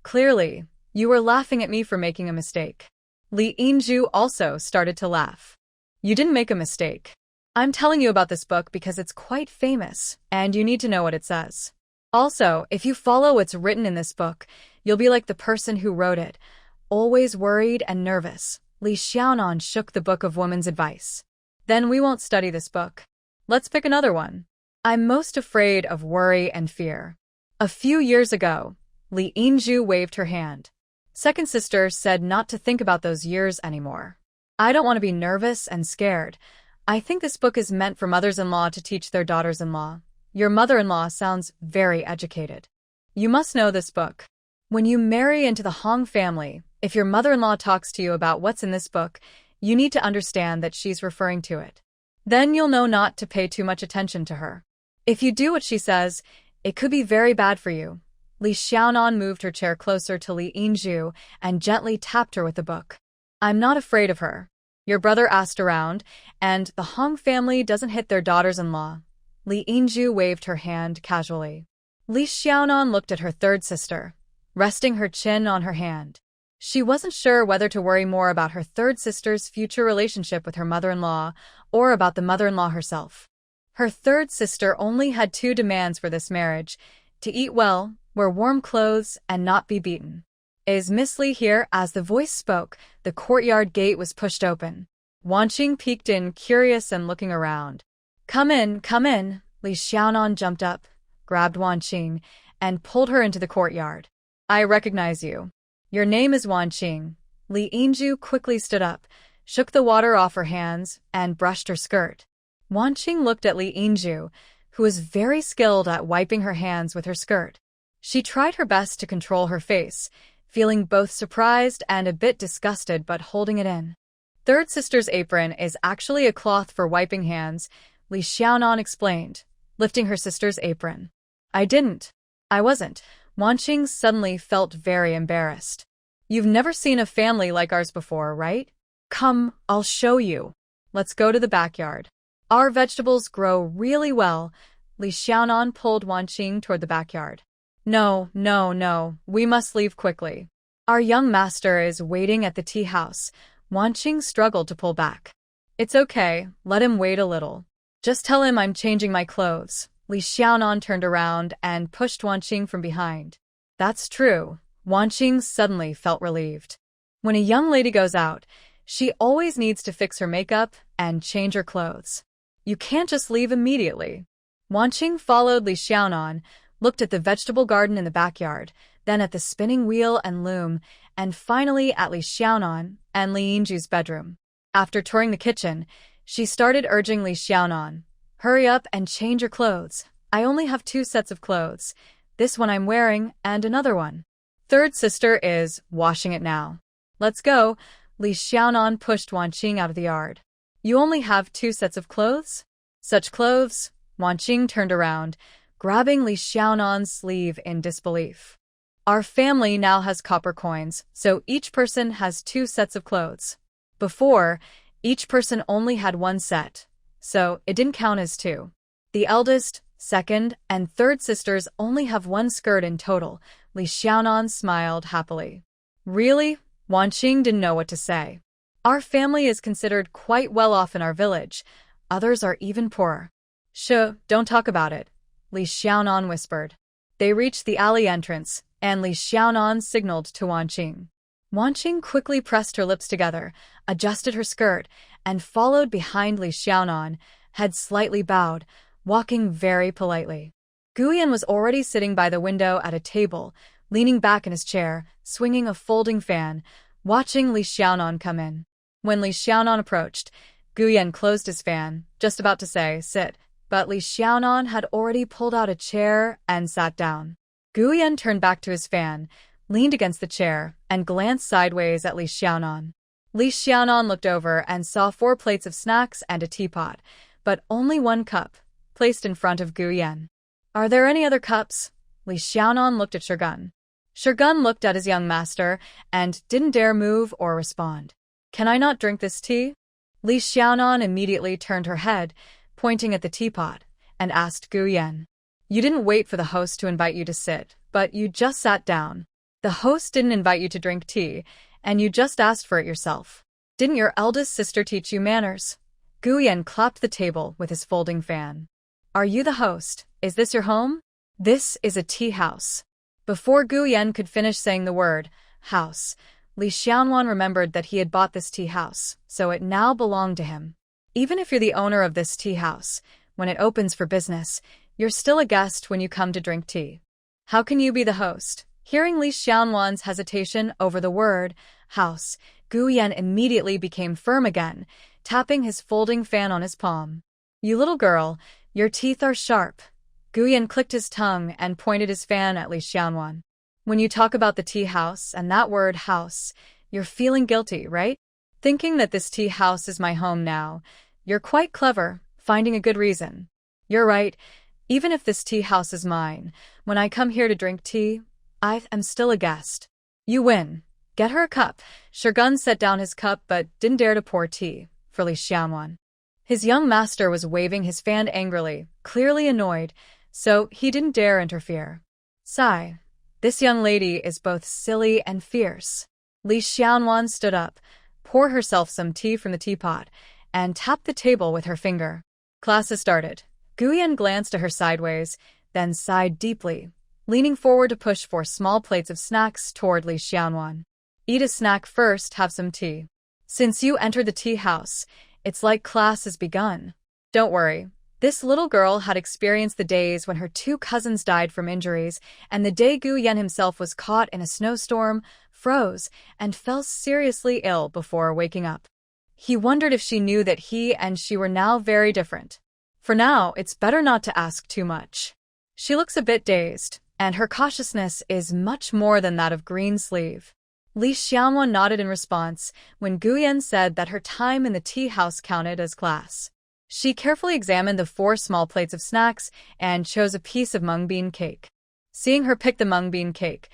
Clearly, you were laughing at me for making a mistake. Li Yinju also started to laugh. You didn't make a mistake. I'm telling you about this book because it's quite famous, and you need to know what it says. Also, if you follow what's written in this book, you'll be like the person who wrote it, always worried and nervous. Li Xiaonan shook the book of woman's advice. Then we won't study this book. Let's pick another one. I'm most afraid of worry and fear. A few years ago, Li Yinju waved her hand. Second sister said not to think about those years anymore. I don't want to be nervous and scared. I think this book is meant for mothers-in-law to teach their daughters-in-law. Your mother-in-law sounds very educated. You must know this book. When you marry into the Hong family, if your mother-in-law talks to you about what's in this book, you need to understand that she's referring to it. Then you'll know not to pay too much attention to her. If you do what she says, it could be very bad for you. Li Xiaonan moved her chair closer to Li Yinju and gently tapped her with the book. I'm not afraid of her. Your brother asked around, and the Hong family doesn't hit their daughters-in-law. Li Yinju waved her hand casually. Li Xiaonan looked at her third sister, resting her chin on her hand. She wasn't sure whether to worry more about her third sister's future relationship with her mother-in-law or about the mother-in-law herself. Her third sister only had 2 demands for this marriage: to eat well, wear warm clothes, and not be beaten. Is Miss Li here? As the voice spoke, the courtyard gate was pushed open. Wanqing peeked in, curious and looking around. Come in, come in. Li Xiaonan jumped up, grabbed Wanqing, and pulled her into the courtyard. I recognize you. Your name is Wanqing. Li Yinju quickly stood up, shook the water off her hands, and brushed her skirt. Wanqing looked at Li Yinju, who was very skilled at wiping her hands with her skirt. She tried her best to control her face, feeling both surprised and a bit disgusted but holding it in. Third sister's apron is actually a cloth for wiping hands, Li Xiaonan explained, lifting her sister's apron. I wasn't. Wanqing suddenly felt very embarrassed. You've never seen a family like ours before, right? Come, I'll show you. Let's go to the backyard. Our vegetables grow really well. Li Xiaonan pulled Wanqing toward the backyard. No, we must leave quickly. Our young master is waiting at the tea house. Wanqing struggled to pull back. It's okay, let him wait a little. Just tell him I'm changing my clothes. Li Xiaonan turned around and pushed Wanqing from behind. That's true. Wanqing suddenly felt relieved. When a young lady goes out, She always needs to fix her makeup and change her clothes. You can't just leave immediately. Wanqing followed Li Xiaonan, looked at the vegetable garden in the backyard, then at the spinning wheel and loom, and finally at Li Xiaonan and Li Yingju's bedroom. After touring the kitchen, she started urging Li Xiaonan, "Hurry up and change your clothes. I only have 2 sets of clothes. This one I'm wearing and another one. Third sister is washing it now. Let's go." Li Xiaonan pushed Wanqing out of the yard. "You only have 2 sets of clothes?" "Such clothes?" Wanqing turned around, grabbing Li Xiaonan's sleeve in disbelief. "Our family now has copper coins, so each person has 2 sets of clothes. Before, each person only had 1 set, so it didn't count as 2. The eldest, second, and third sisters only have 1 skirt in total." Li Xiaonan smiled happily. "Really?" Wanqing didn't know what to say. "Our family is considered quite well off in our village. Others are even poorer." "Shh, don't talk about it," Li Xiaonan whispered. They reached the alley entrance, and Li Xiaonan signaled to Wanqing. Wanqing quickly pressed her lips together, adjusted her skirt, and followed behind Li Xiaonan, head slightly bowed, walking very politely. Guyan was already sitting by the window at a table, leaning back in his chair, swinging a folding fan, watching Li Xiaonan come in. When Li Xiaonan approached, Guyan closed his fan, just about to say, "Sit," but Li Xiaonan had already pulled out a chair and sat down. Guyan turned back to his fan, leaned against the chair, and glanced sideways at Li Xiaonan. Li Xiaonan looked over and saw 4 plates of snacks and a teapot, but only 1 cup, placed in front of Guyan. "Are there any other cups?" Li Xiaonan looked at Shurgun. Shurgun looked at his young master and didn't dare move or respond. "Can I not drink this tea?" Li Xiaonan immediately turned her head, pointing at the teapot, and asked Guyan. "You didn't wait for the host to invite you to sit, but you just sat down. The host didn't invite you to drink tea, and you just asked for it yourself. Didn't your eldest sister teach you manners?" Guyan clapped the table with his folding fan. "Are you the host? Is this your home?" "This is a tea house." Before Guyan could finish saying the word, house, Li Xiaonan remembered that he had bought this tea house, so it now belonged to him. Even if you're the owner of this tea house, when it opens for business, you're still a guest when you come to drink tea. How can you be the host? Hearing Li Xiaonuan's hesitation over the word, house, Guyan immediately became firm again, tapping his folding fan on his palm. "You little girl, your teeth are sharp." Guyan clicked his tongue and pointed his fan at Li Xiaonan. "When you talk about the tea house and that word house, you're feeling guilty, right? Thinking that this tea house is my home now. You're quite clever, finding a good reason. You're right, even if this tea house is mine, when I come here to drink tea, I am still a guest." "You win. Get her a cup." Shurgun set down his cup but didn't dare to pour tea for Li Xiaonan. His young master was waving his fan angrily, clearly annoyed, so he didn't dare interfere. Sigh. This young lady is both silly and fierce. Li Xiaonan stood up, poured herself some tea from the teapot, and tapped the table with her finger. Class has started. Guyan glanced at her sideways, then sighed deeply, leaning forward to push 4 small plates of snacks toward Li Xiaonan. "Eat a snack first, have some tea. Since you entered the tea house, it's like class has begun. Don't worry." This little girl had experienced the days when her 2 cousins died from injuries, and the day Guyan himself was caught in a snowstorm, froze, and fell seriously ill before waking up. He wondered if she knew that he and she were now very different. For now, it's better not to ask too much. She looks a bit dazed, and her cautiousness is much more than that of Green Sleeve. Li Xiaonan nodded in response when Guyan said that her time in the tea house counted as class. She carefully examined the 4 small plates of snacks and chose a piece of mung bean cake. Seeing her pick the mung bean cake,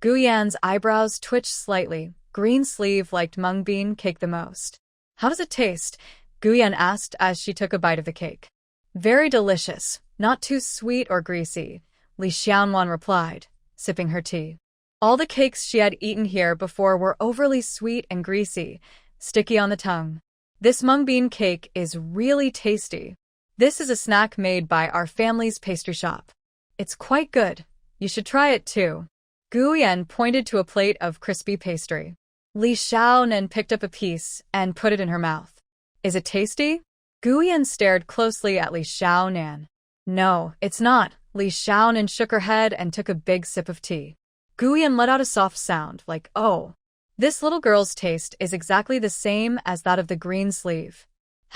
Guyan's eyebrows twitched slightly. Green Sleeve liked mung bean cake the most. "How does it taste?" Guyan asked as she took a bite of the cake. "Very delicious, not too sweet or greasy," Li Xiaonan replied, sipping her tea. All the cakes she had eaten here before were overly sweet and greasy, sticky on the tongue. "This mung bean cake is really tasty. This is a snack made by our family's pastry shop. It's quite good. You should try it too." Guyan pointed to a plate of crispy pastry. Li Xiaonan picked up a piece and put it in her mouth. Is it tasty? Gu Yan stared closely at Li Xiaonan. No, it's not. Li Xiaonan shook her head and took a big sip of tea. Gu Yan let out a soft sound, like, oh. This little girl's taste is exactly the same as that of the green sleeve.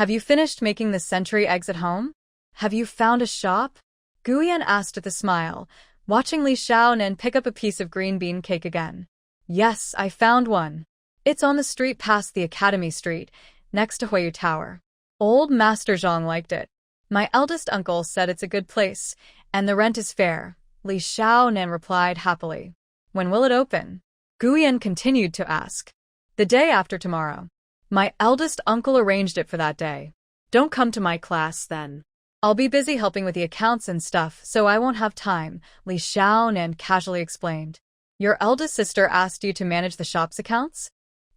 Have you finished making the century eggs at home? Have you found a shop? Gu Yan asked with a smile, watching Li Xiaonan pick up a piece of green bean cake again. Yes, I found one. It's on the street past the Academy Street, next to Huayu Tower. Old Master Zhang liked it. My eldest uncle said it's a good place, and the rent is fair, Li Xiaonan replied happily. When will it open? Gu Yan continued to ask. The day after tomorrow. My eldest uncle arranged it for that day. Don't come to my class then. I'll be busy helping with the accounts and stuff, so I won't have time, Li Xiaonan casually explained. Your eldest sister asked you to manage the shop's accounts?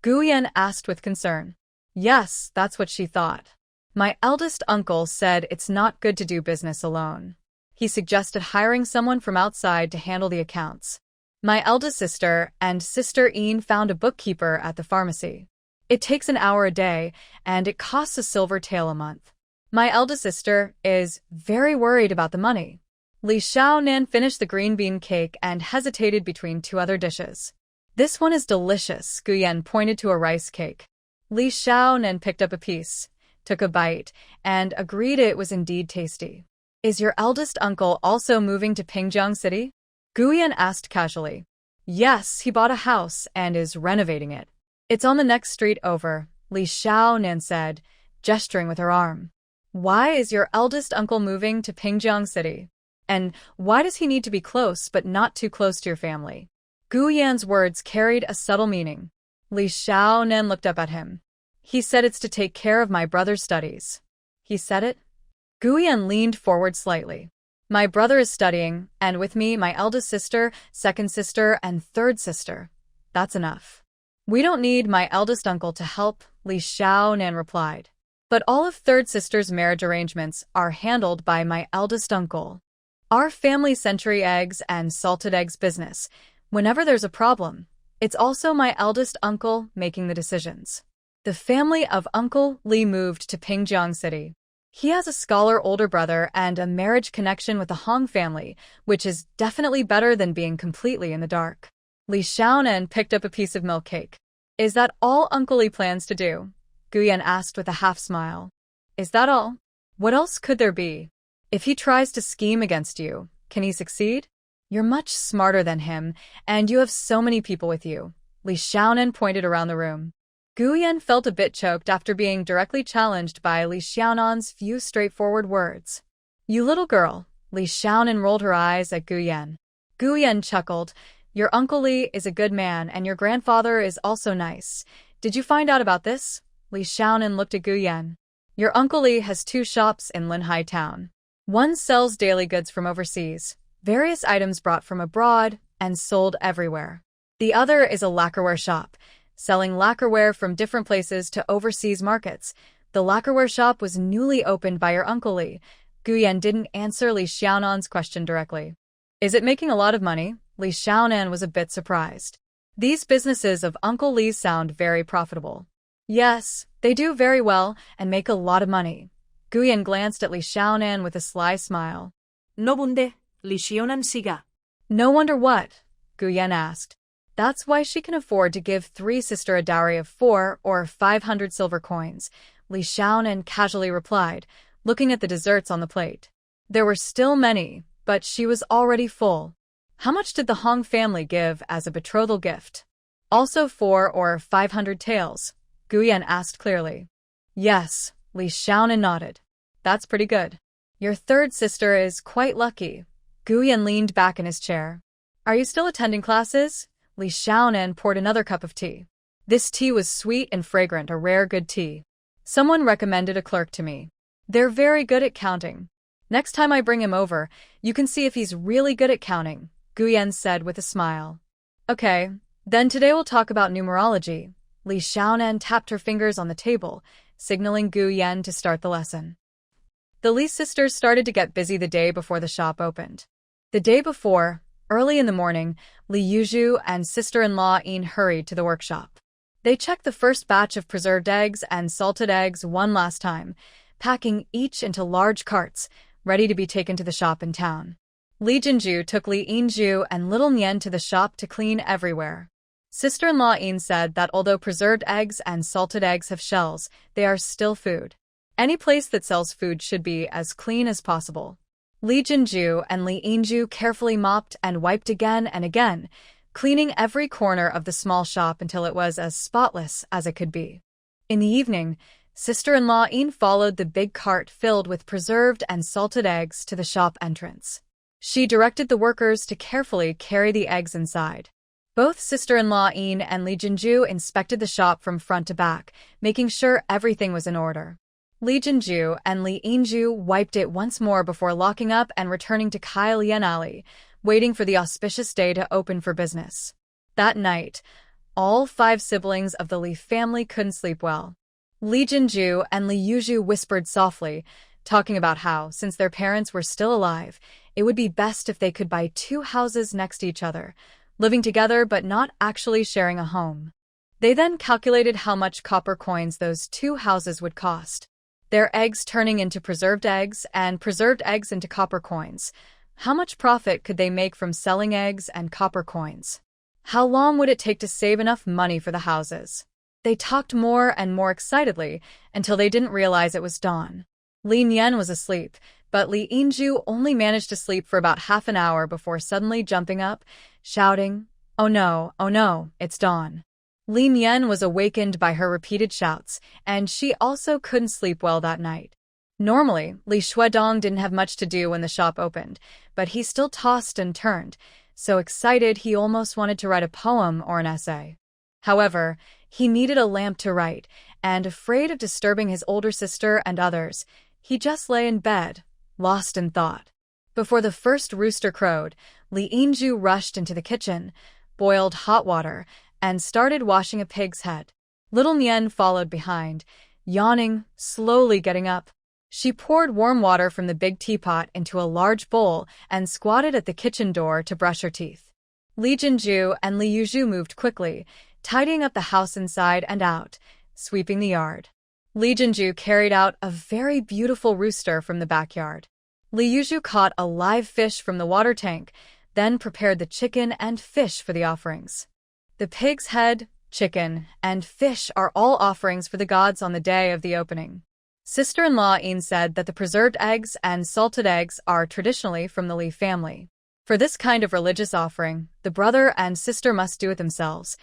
Gu Yan asked with concern. Yes, that's what she thought. My eldest uncle said it's not good to do business alone. He suggested hiring someone from outside to handle the accounts. My eldest sister and sister Ian found a bookkeeper at the pharmacy. It takes an hour a day, and it costs a silver tael a month. My eldest sister is very worried about the money. Li Xiaonan finished the green bean cake and hesitated between two other dishes. This one is delicious, Gu Yan pointed to a rice cake. Li Xiaonan picked up a piece, took a bite, and agreed it was indeed tasty. Is your eldest uncle also moving to Pingjiang City? Gu Yan asked casually. Yes, he bought a house and is renovating it. It's on the next street over, Li Xiaonan said, gesturing with her arm. Why is your eldest uncle moving to Pingjiang City? And why does he need to be close but not too close to your family? Gu Yan's words carried a subtle meaning. Li Xiaonan looked up at him. He said it's to take care of my brother's studies. He said it? Gu Yan leaned forward slightly. My brother is studying, and with me, my eldest sister, second sister, and third sister. That's enough. We don't need my eldest uncle to help, Li Xiaonan replied. But all of third sister's marriage arrangements are handled by my eldest uncle. Our family century eggs and salted eggs business. Whenever there's a problem, it's also my eldest uncle making the decisions. The family of Uncle Li moved to Pingjiang City. He has a scholar older brother and a marriage connection with the Hong family, which is definitely better than being completely in the dark. Li Xiaonan picked up a piece of milk cake. Is that all Uncle Li plans to do? Gu Yan asked with a half smile. Is that all? What else could there be? If he tries to scheme against you, can he succeed? You're much smarter than him, and you have so many people with you. Li Xiaonan pointed around the room. Gu Yan felt a bit choked after being directly challenged by Li Xiaonan's few straightforward words. You little girl, Li Xiaonan rolled her eyes at Gu Yan. Gu Yan chuckled. Your Uncle Li is a good man and your grandfather is also nice. Did you find out about this? Li Xiaonan looked at Gu Yan. Your Uncle Li has 2 shops in Linhai town. One sells daily goods from overseas, various items brought from abroad and sold everywhere. The other is a lacquerware shop, selling lacquerware from different places to overseas markets. The lacquerware shop was newly opened by your Uncle Li. Gu Yan didn't answer Li Xiaonan's question directly. Is it making a lot of money? Li Xiaonan was a bit surprised. These businesses of Uncle Li sound very profitable. Yes, they do very well and make a lot of money. Gu Yan glanced at Li Xiaonan with a sly smile. No wonder, Li Xiaonan siga. No wonder what? Gu Yan asked. That's why she can afford to give 3 sister a dowry of 4 or 500 silver coins, Li Xiaonan casually replied, looking at the desserts on the plate. There were still many, but she was already full. How much did the Hong family give as a betrothal gift? Also 4 or 500 taels, Gu Yan asked clearly. Yes, Li Xiaonan nodded. That's pretty good. Your third sister is quite lucky. Gu Yan leaned back in his chair. Are you still attending classes? Li Xiaonan poured another cup of tea. This tea was sweet and fragrant, a rare good tea. Someone recommended a clerk to me. They're very good at counting. Next time I bring him over, you can see if he's really good at counting, Gu Yan said with a smile. Okay, then today we'll talk about numerology. Li Xiaonan tapped her fingers on the table, signaling Gu Yan to start the lesson. The Li sisters started to get busy the day before the shop opened. The day before, early in the morning, Li Yuzhu and sister-in-law Yin hurried to the workshop. They checked the first batch of preserved eggs and salted eggs one last time, packing each into large carts, ready to be taken to the shop in town. Li Jinju took Li Yinju and little Nian to the shop to clean everywhere. Sister-in-law Yin said that although preserved eggs and salted eggs have shells, they are still food. Any place that sells food should be as clean as possible. Li Jinju and Li Yinju carefully mopped and wiped again and again, cleaning every corner of the small shop until it was as spotless as it could be. In the evening, sister-in-law Yin followed the big cart filled with preserved and salted eggs to the shop entrance. She directed the workers to carefully carry the eggs inside. Both sister-in-law Yin and Li Jinju inspected the shop from front to back, making sure everything was in order. Li Jinju and Li Yinju wiped it once more before locking up and returning to Kailian Alley, waiting for the auspicious day to open for business. That night, all 5 siblings of the Li family couldn't sleep well. Li Jinju and Li Yuzhu whispered softly, talking about how, since their parents were still alive, it would be best if they could buy 2 houses next to each other, living together but not actually sharing a home. They then calculated how much copper coins those 2 houses would cost. Their eggs turning into preserved eggs and preserved eggs into copper coins. How much profit could they make from selling eggs and copper coins? How long would it take to save enough money for the houses? They talked more and more excitedly until they didn't realize it was dawn. Li Nian was asleep, but Li Yinju only managed to sleep for about half an hour before suddenly jumping up, shouting, oh no, it's dawn." Li Nian was awakened by her repeated shouts, and she also couldn't sleep well that night. Normally, Li Shuedong didn't have much to do when the shop opened, but he still tossed and turned, so excited he almost wanted to write a poem or an essay. However, he needed a lamp to write, and afraid of disturbing his older sister and others, he just lay in bed, lost in thought. Before the first rooster crowed, Li Yinju rushed into the kitchen, boiled hot water, and started washing a pig's head. Little Nian followed behind, yawning, slowly getting up. She poured warm water from the big teapot into a large bowl and squatted at the kitchen door to brush her teeth. Li Jinju and Li Yuzhu moved quickly, tidying up the house inside and out, sweeping the yard. Li Jinju carried out a very beautiful rooster from the backyard. Li Yuzhu caught a live fish from the water tank, then prepared the chicken and fish for the offerings. The pig's head, chicken, and fish are all offerings for the gods on the day of the opening. Sister-in-law Yin said that the preserved eggs and salted eggs are traditionally from the Li family. For this kind of religious offering, the brother and sister must do it themselves.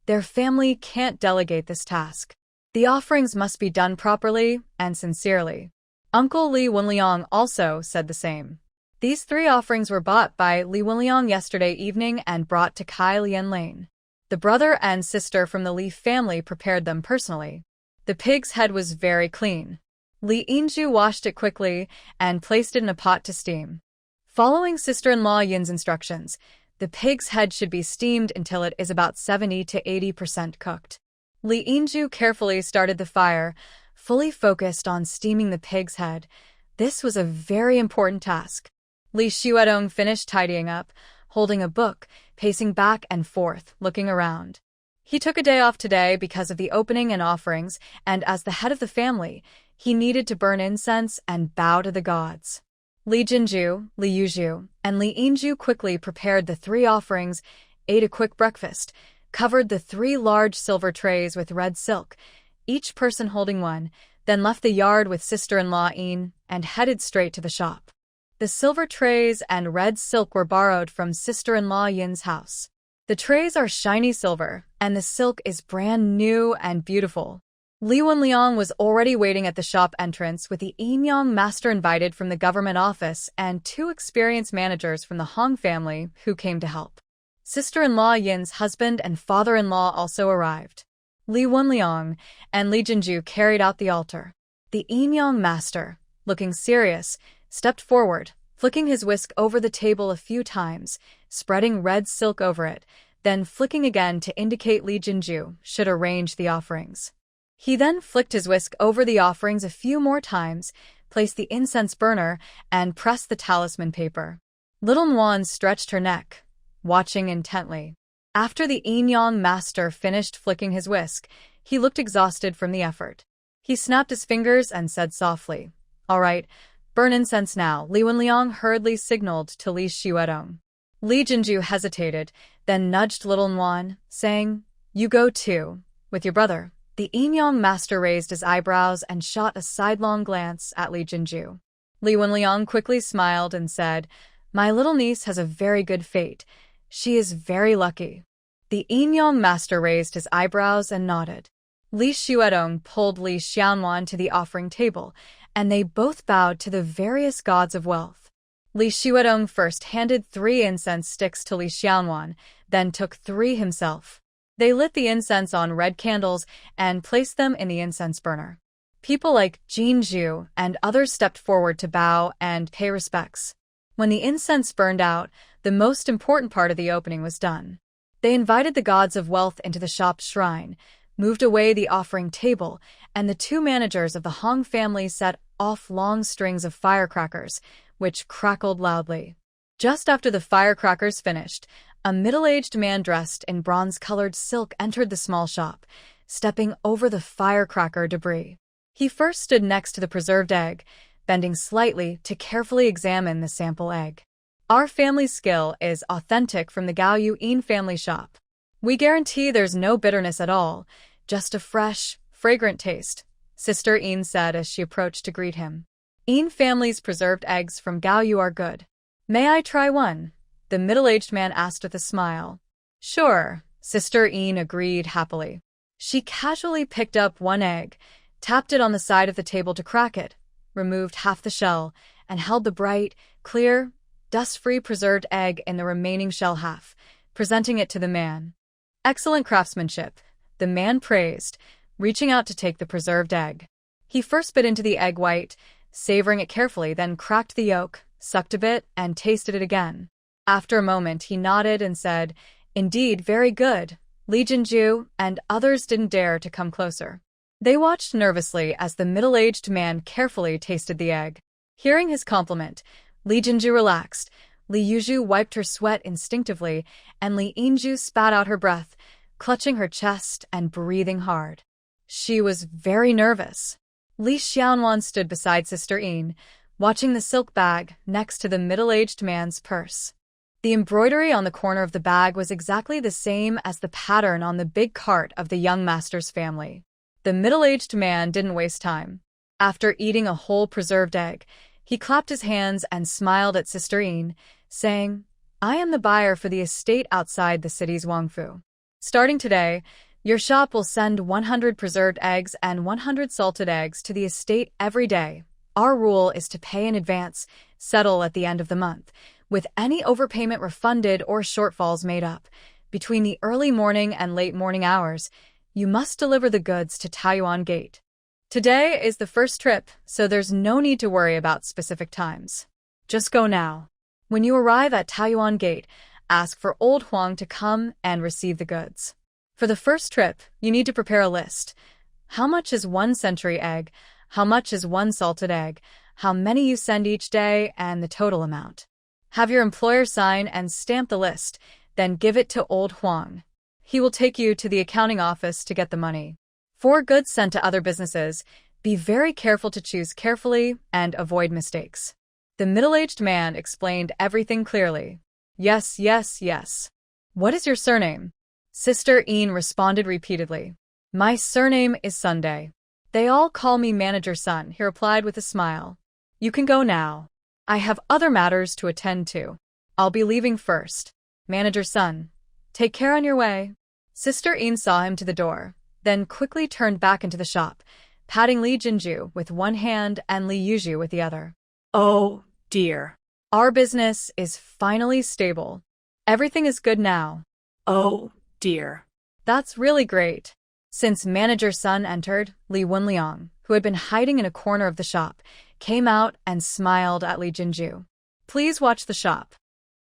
Their family can't delegate this task. The offerings must be done properly and sincerely. Uncle Li Wenliang also said the same. These 3 offerings were bought by Li Wenliang yesterday evening and brought to Kai Lian Lane. The brother and sister from the Li family prepared them personally. The pig's head was very clean. Li Yinju washed it quickly and placed it in a pot to steam. Following sister-in-law Yin's instructions, the pig's head should be steamed until it is about 70 to 80% cooked. Li Yinju carefully started the fire, fully focused on steaming the pig's head. This was a very important task. Li Shuedong finished tidying up, holding a book, pacing back and forth, looking around. He took a day off today because of the opening and offerings, and as the head of the family, he needed to burn incense and bow to the gods. Li Jinju, Li Yuzhu, and Li Yinju quickly prepared the 3 offerings, ate a quick breakfast, covered the 3 large silver trays with red silk, each person holding one, then left the yard with sister-in-law Yin and headed straight to the shop. The silver trays and red silk were borrowed from sister-in-law Yin's house. The trays are shiny silver, and the silk is brand new and beautiful. Li Wenliang was already waiting at the shop entrance with the Yinyang master invited from the government office and 2 experienced managers from the Hong family who came to help. Sister-in-law Yin's husband and father-in-law also arrived. Li Wenliang and Li Jinju carried out the altar. The Yinyang master, looking serious, stepped forward, flicking his whisk over the table a few times, spreading red silk over it, then flicking again to indicate Li Jinju should arrange the offerings. He then flicked his whisk over the offerings a few more times, placed the incense burner, and pressed the talisman paper. Little Nguyen stretched her neck, watching intently. After the yin-yang master finished flicking his whisk, he looked exhausted from the effort. He snapped his fingers and said softly, "All right, burn incense now." Li Wenliang hurriedly signaled to Li Xuedong. Li Jinju hesitated, then nudged little Nguyen, saying, "You go too, with your brother." The yin-yang master raised his eyebrows and shot a sidelong glance at Li Jinju. Li Wenliang quickly smiled and said, "My little niece has a very good fate. She is very lucky." The yin-yang master raised his eyebrows and nodded. Li Xuedong pulled Li Xianwan to the offering table, and they both bowed to the various gods of wealth. Li Xuedong first handed 3 incense sticks to Li Xianwan, then took 3 himself. They lit the incense on red candles and placed them in the incense burner. People like Jin Zhu and others stepped forward to bow and pay respects. When the incense burned out, the most important part of the opening was done. They invited the gods of wealth into the shop's shrine, moved away the offering table, and the 2 managers of the Hong family set off long strings of firecrackers, which crackled loudly. Just after the firecrackers finished, a middle-aged man dressed in bronze-colored silk entered the small shop, stepping over the firecracker debris. He first stood next to the preserved egg, bending slightly to carefully examine the sample egg. "Our family's skill is authentic from the Gao Yu Yin family shop. We guarantee there's no bitterness at all, just a fresh, fragrant taste," Sister Yin said as she approached to greet him. "Yin family's preserved eggs from Gao Yu are good. May I try one?" the middle-aged man asked with a smile. "Sure," Sister Yin agreed happily. She casually picked up one egg, tapped it on the side of the table to crack it, removed half the shell, and held the bright, clear, dust-free preserved egg in the remaining shell half, presenting it to the man. "Excellent craftsmanship," the man praised, reaching out to take the preserved egg. He first bit into the egg white, savoring it carefully, then cracked the yolk, sucked a bit, and tasted it again. After a moment, he nodded and said, "Indeed, very good." Li Jinju and others didn't dare to come closer. They watched nervously as the middle-aged man carefully tasted the egg. Hearing his compliment, Li Jinju relaxed, Li Yuzhu wiped her sweat instinctively, and Li Yinju spat out her breath, clutching her chest and breathing hard. She was very nervous. Li Xianwan stood beside Sister Yin, watching the silk bag next to the middle-aged man's purse. The embroidery on the corner of the bag was exactly the same as the pattern on the big cart of the young master's family. The middle-aged man didn't waste time. After eating a whole preserved egg, he clapped his hands and smiled at Sister Yin, saying, "I am the buyer for the estate outside the city's Wangfu. Starting today, your shop will send 100 preserved eggs and 100 salted eggs to the estate every day. Our rule is to pay in advance, settle at the end of the month, with any overpayment refunded or shortfalls made up. Between the early morning and late morning hours, you must deliver the goods to Taiyuan Gate. Today is the first trip, so there's no need to worry about specific times. Just go now. When you arrive at Taiyuan Gate, ask for Old Huang to come and receive the goods. For the first trip, you need to prepare a list. How much is 1 century egg? How much is 1 salted egg? How many you send each day, and the total amount. Have your employer sign and stamp the list, then give it to Old Huang. He will take you to the accounting office to get the money. For goods sent to other businesses, be very careful to choose carefully and avoid mistakes." The middle-aged man explained everything clearly. "Yes, yes, yes. What is your surname?" Sister Yin responded repeatedly. "My surname is Sunday. They all call me Manager Sun," he replied with a smile. "You can go now. I have other matters to attend to. I'll be leaving first. Manager Sun, take care on your way." Sister Yin saw him to the door, then quickly turned back into the shop, patting Li Jinju with one hand and Li Yuzhu with the other. "Oh, dear. Our business is finally stable. Everything is good now." Oh, dear. "That's really great." Since Manager Sun entered, Li Wenliang, who had been hiding in a corner of the shop, came out and smiled at Li Jinju. "Please watch the shop.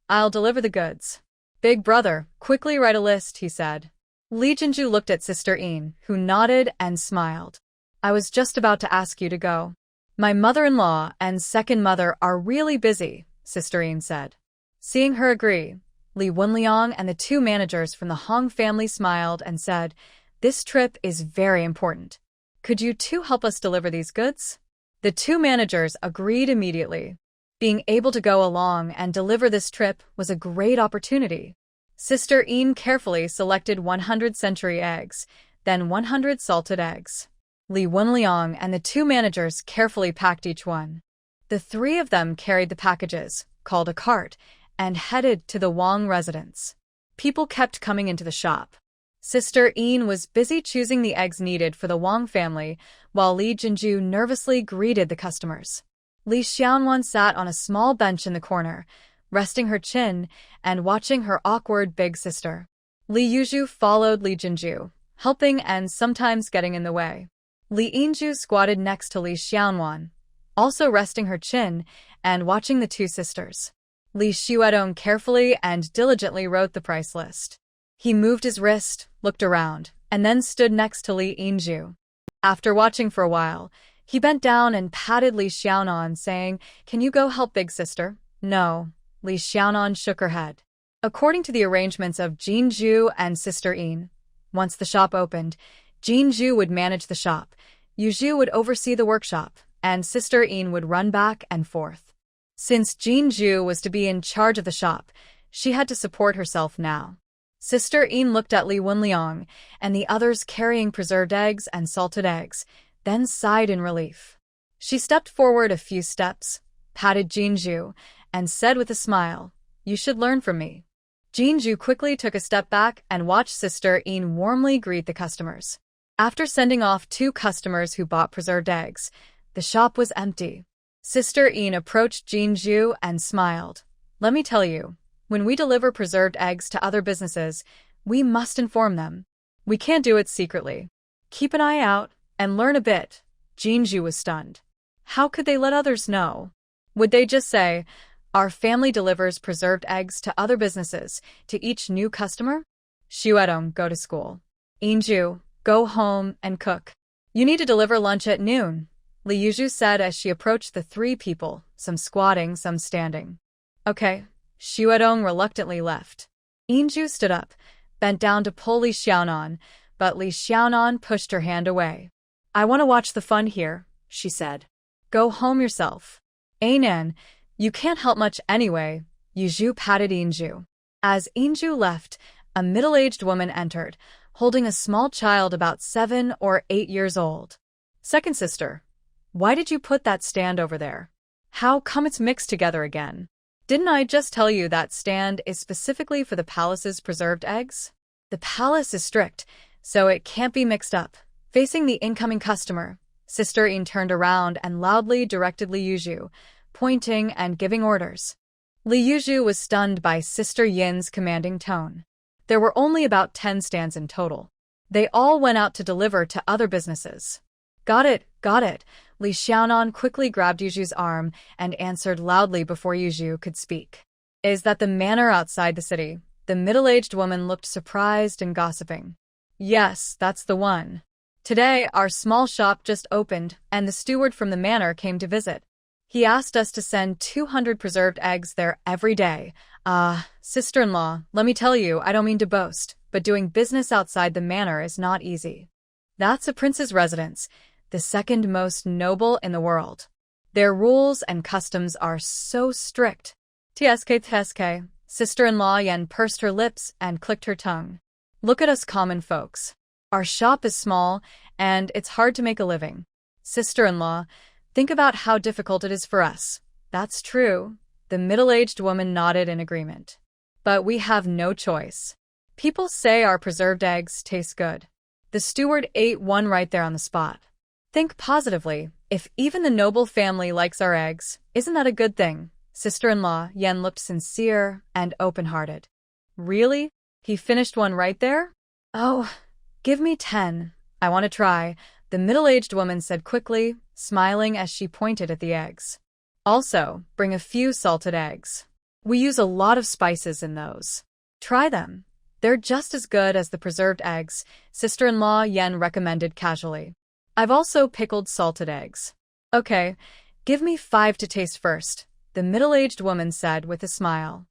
I'll deliver the goods." "Big brother, quickly write a list," he said. Li Jinju looked at Sister Yin, who nodded and smiled. "I was just about to ask you to go. My mother-in-law and second mother are really busy," Sister Yin said. Seeing her agree, Li Wenliang and the two managers from the Hong family smiled and said, "This trip is very important. Could you two help us deliver these goods?" The two managers agreed immediately. Being able to go along and deliver this trip was a great opportunity. Sister Een carefully selected 100 century eggs, then 100 salted eggs. Li Wenliang and the two managers carefully packed each one. The three of them carried the packages, called a cart, and headed to the Wang residence. People kept coming into the shop. Sister Een was busy choosing the eggs needed for the Wang family, while Li Jinju nervously greeted the customers. Li Xiaonuan sat on a small bench in the corner, resting her chin and watching her awkward big sister. Li Yuzhu followed Li Jinju, helping and sometimes getting in the way. Li Yinju squatted next to Li Xiaonuan, also resting her chin and watching the two sisters. Li Xuedong carefully and diligently wrote the price list. He moved his wrist, looked around, and then stood next to Li Yinju. After watching for a while, he bent down and patted Li Xiaonan, saying, "Can you go help big sister?" "No." Li Xiaonan shook her head. According to the arrangements of Jinju and Sister Een, once the shop opened, Jinju would manage the shop, Yuzhu would oversee the workshop, and Sister Een would run back and forth. Since Jinju was to be in charge of the shop, she had to support herself now. Sister Een looked at Li Wenliang and the others carrying preserved eggs and salted eggs, then sighed in relief. She stepped forward a few steps, patted Jinju, and said with a smile, "You should learn from me." Jinju quickly took a step back and watched Sister Een warmly greet the customers. After sending off 2 customers who bought preserved eggs, the shop was empty. Sister Een approached Jinju and smiled. "Let me tell you, when we deliver preserved eggs to other businesses, we must inform them. We can't do it secretly. Keep an eye out and learn a bit." Jinju was stunned. How could they let others know? Would they just say, "Our family delivers preserved eggs to other businesses, to each new customer"? Xuedong, go to school. Yinju, go home and cook. You need to deliver lunch at noon, Li Yuzhu said as she approached the 3 people, some squatting, some standing. Okay. Xuedong reluctantly left. Yinju stood up, bent down to pull Li Xiaonan, but Li Xiaonan pushed her hand away. "I want to watch the fun here," she said. "Go home yourself." "Anan, you can't help much anyway," Yuzhu patted Yinju. As Yinju left, a middle-aged woman entered, holding a small child about 7 or 8 years old. "Second sister, why did you put that stand over there? How come it's mixed together again? Didn't I just tell you that stand is specifically for the palace's preserved eggs? The palace is strict, so it can't be mixed up." Facing the incoming customer, Sister Een turned around and loudly directed Li Yuzhu, pointing and giving orders. Li Yuzhu was stunned by Sister Yin's commanding tone. There were only about 10 stands in total. They all went out to deliver to other businesses. Got it, got it." Li Xiaonan quickly grabbed Yuzhu's arm and answered loudly before Yuzhu could speak. "Is that the manor outside the city?" The middle-aged woman looked surprised and gossiping. "Yes, that's the one. Today, our small shop just opened, and the steward from the manor came to visit. He asked us to send 200 preserved eggs there every day. Sister-in-law, let me tell you, I don't mean to boast, but doing business outside the manor is not easy. That's a prince's residence, the second most noble in the world. Their rules and customs are so strict." TSK. Sister-in-law Yen pursed her lips and clicked her tongue. "Look at us common folks. Our shop is small, and it's hard to make a living. Sister-in-law, think about how difficult it is for us." "That's true." The middle-aged woman nodded in agreement. "But we have no choice. People say our preserved eggs taste good." The steward ate one right there on the spot. "Think positively. If even the noble family likes our eggs, isn't that a good thing?" Sister-in-law Yen looked sincere and open-hearted. "Really? He finished one right there?" "Oh, give me 10. I want to try," the middle-aged woman said quickly, smiling as she pointed at the eggs. "Also, bring a few salted eggs. We use a lot of spices in those. Try them. They're just as good as the preserved eggs," Sister-in-law Yen recommended casually. "I've also pickled salted eggs." "Okay, give me 5 to taste first," the middle-aged woman said with a smile.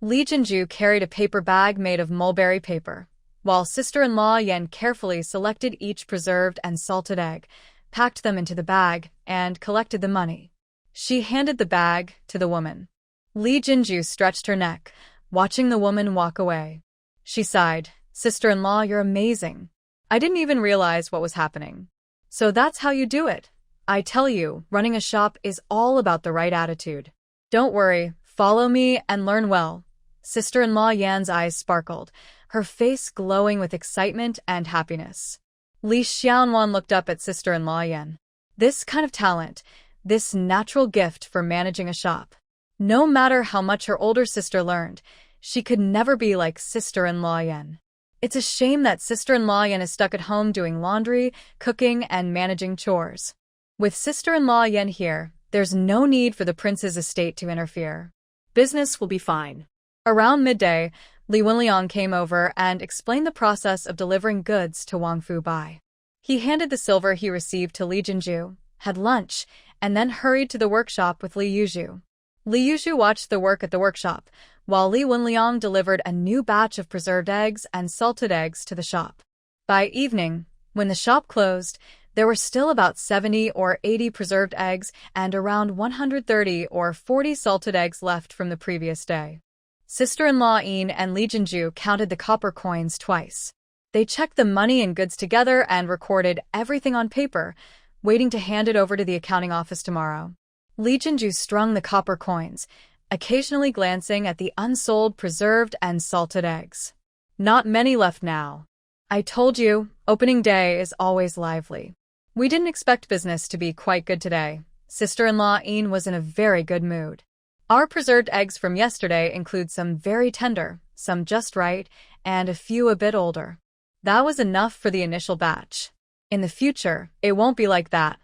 Li Jinju carried a paper bag made of mulberry paper, while sister-in-law Yan carefully selected each preserved and salted egg, packed them into the bag, and collected the money. She handed the bag to the woman. Li Jinju stretched her neck, watching the woman walk away. She sighed, "Sister-in-law, you're amazing. I didn't even realize what was happening. So that's how you do it. I tell you, running a shop is all about the right attitude. Don't worry, follow me and learn well." Sister-in-law Yan's eyes sparkled, her face glowing with excitement and happiness. Li Xiaonuan looked up at sister-in-law Yan. This kind of talent, this natural gift for managing a shop. No matter how much her older sister learned, she could never be like sister-in-law Yan. It's a shame that sister-in-law Yan is stuck at home doing laundry, cooking, and managing chores. With sister-in-law Yan here, there's no need for the prince's estate to interfere. Business will be fine. Around midday, Li Wenliang came over and explained the process of delivering goods to Wang Fu Bai. He handed the silver he received to Li Jinju, had lunch, and then hurried to the workshop with Li Yuzhu. Li Yuzhu watched the work at the workshop, while Li Wenliang delivered a new batch of preserved eggs and salted eggs to the shop. By evening, when the shop closed, there were still about 70 or 80 preserved eggs and around 130 or 40 salted eggs left from the previous day. Sister-in-law Yin and Li Jinju counted the copper coins twice. They checked the money and goods together and recorded everything on paper, waiting to hand it over to the accounting office tomorrow. Li Jinju strung the copper coins, occasionally glancing at the unsold preserved and salted eggs. Not many left now. I told you, opening day is always lively. We didn't expect business to be quite good today. Sister-in-law Yin was in a very good mood. Our preserved eggs from yesterday include some very tender, some just right, and a few a bit older. That was enough for the initial batch. In the future, it won't be like that.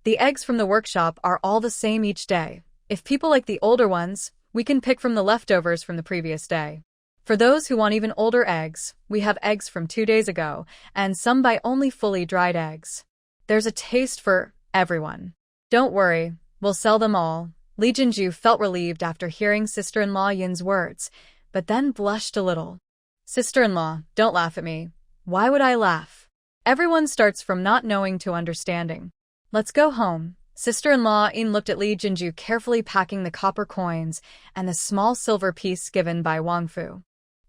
The eggs from the workshop are all the same each day. If people like the older ones, we can pick from the leftovers from the previous day. For those who want even older eggs, we have eggs from 2 days ago, and some by only fully dried eggs. There's a taste for everyone. Don't worry, we'll sell them all. Li Jinju felt relieved after hearing sister-in-law Yin's words, but then blushed a little. Sister-in-law, don't laugh at me. Why would I laugh? Everyone starts from not knowing to understanding. Let's go home. Sister-in-law Yin looked at Li Jinju carefully packing the copper coins and the small silver piece given by Wang Fu.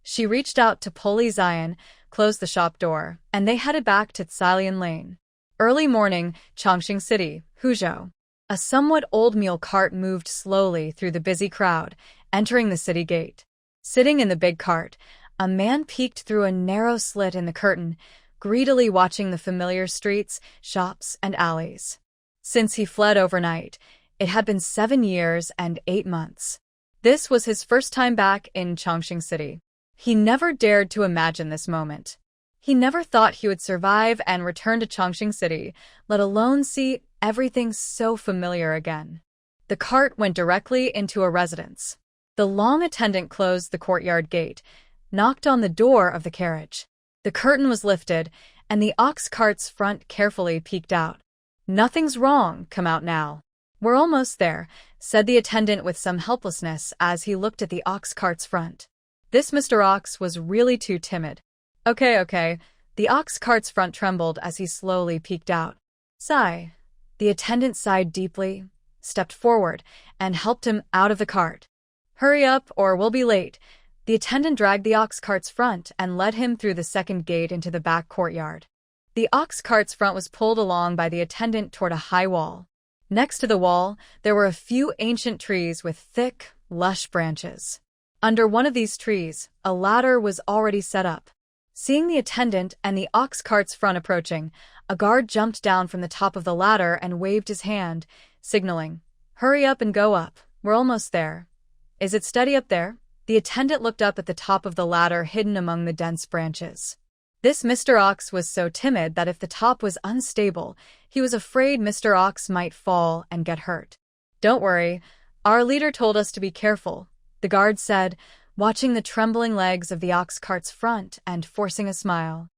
She reached out to pull Li Zion, closed the shop door, and they headed back to Cailian Lane. Early morning, Chongqing City, Huzhou. A somewhat old mule cart moved slowly through the busy crowd, entering the city gate. Sitting in the big cart, a man peeked through a narrow slit in the curtain, greedily watching the familiar streets, shops, and alleys. Since he fled overnight, it had been 7 years and 8 months. This was his first time back in Chongqing City. He never dared to imagine this moment. He never thought he would survive and return to Chongqing City, let alone see everything so familiar again. The cart went directly into a residence. The long attendant closed the courtyard gate, knocked on the door of the carriage. The curtain was lifted, and the ox cart's front carefully peeked out. "Nothing's wrong, come out now." "We're almost there," said the attendant with some helplessness as he looked at the ox cart's front. This Mr. Ox was really too timid. Okay. The ox cart's front trembled as he slowly peeked out. Sigh. The attendant sighed deeply, stepped forward, and helped him out of the cart. "Hurry up, or we'll be late." The attendant dragged the ox cart's front and led him through the second gate into the back courtyard. The ox cart's front was pulled along by the attendant toward a high wall. Next to the wall, there were a few ancient trees with thick, lush branches. Under one of these trees, a ladder was already set up. Seeing the attendant and the ox cart's front approaching, a guard jumped down from the top of the ladder and waved his hand, signaling, "Hurry up and go up. We're almost there." "Is it steady up there?" The attendant looked up at the top of the ladder hidden among the dense branches. This Mr. Ox was so timid that if the top was unstable, he was afraid Mr. Ox might fall and get hurt. "Don't worry. Our leader told us to be careful," the guard said, watching the trembling legs of the ox cart's front and forcing a smile.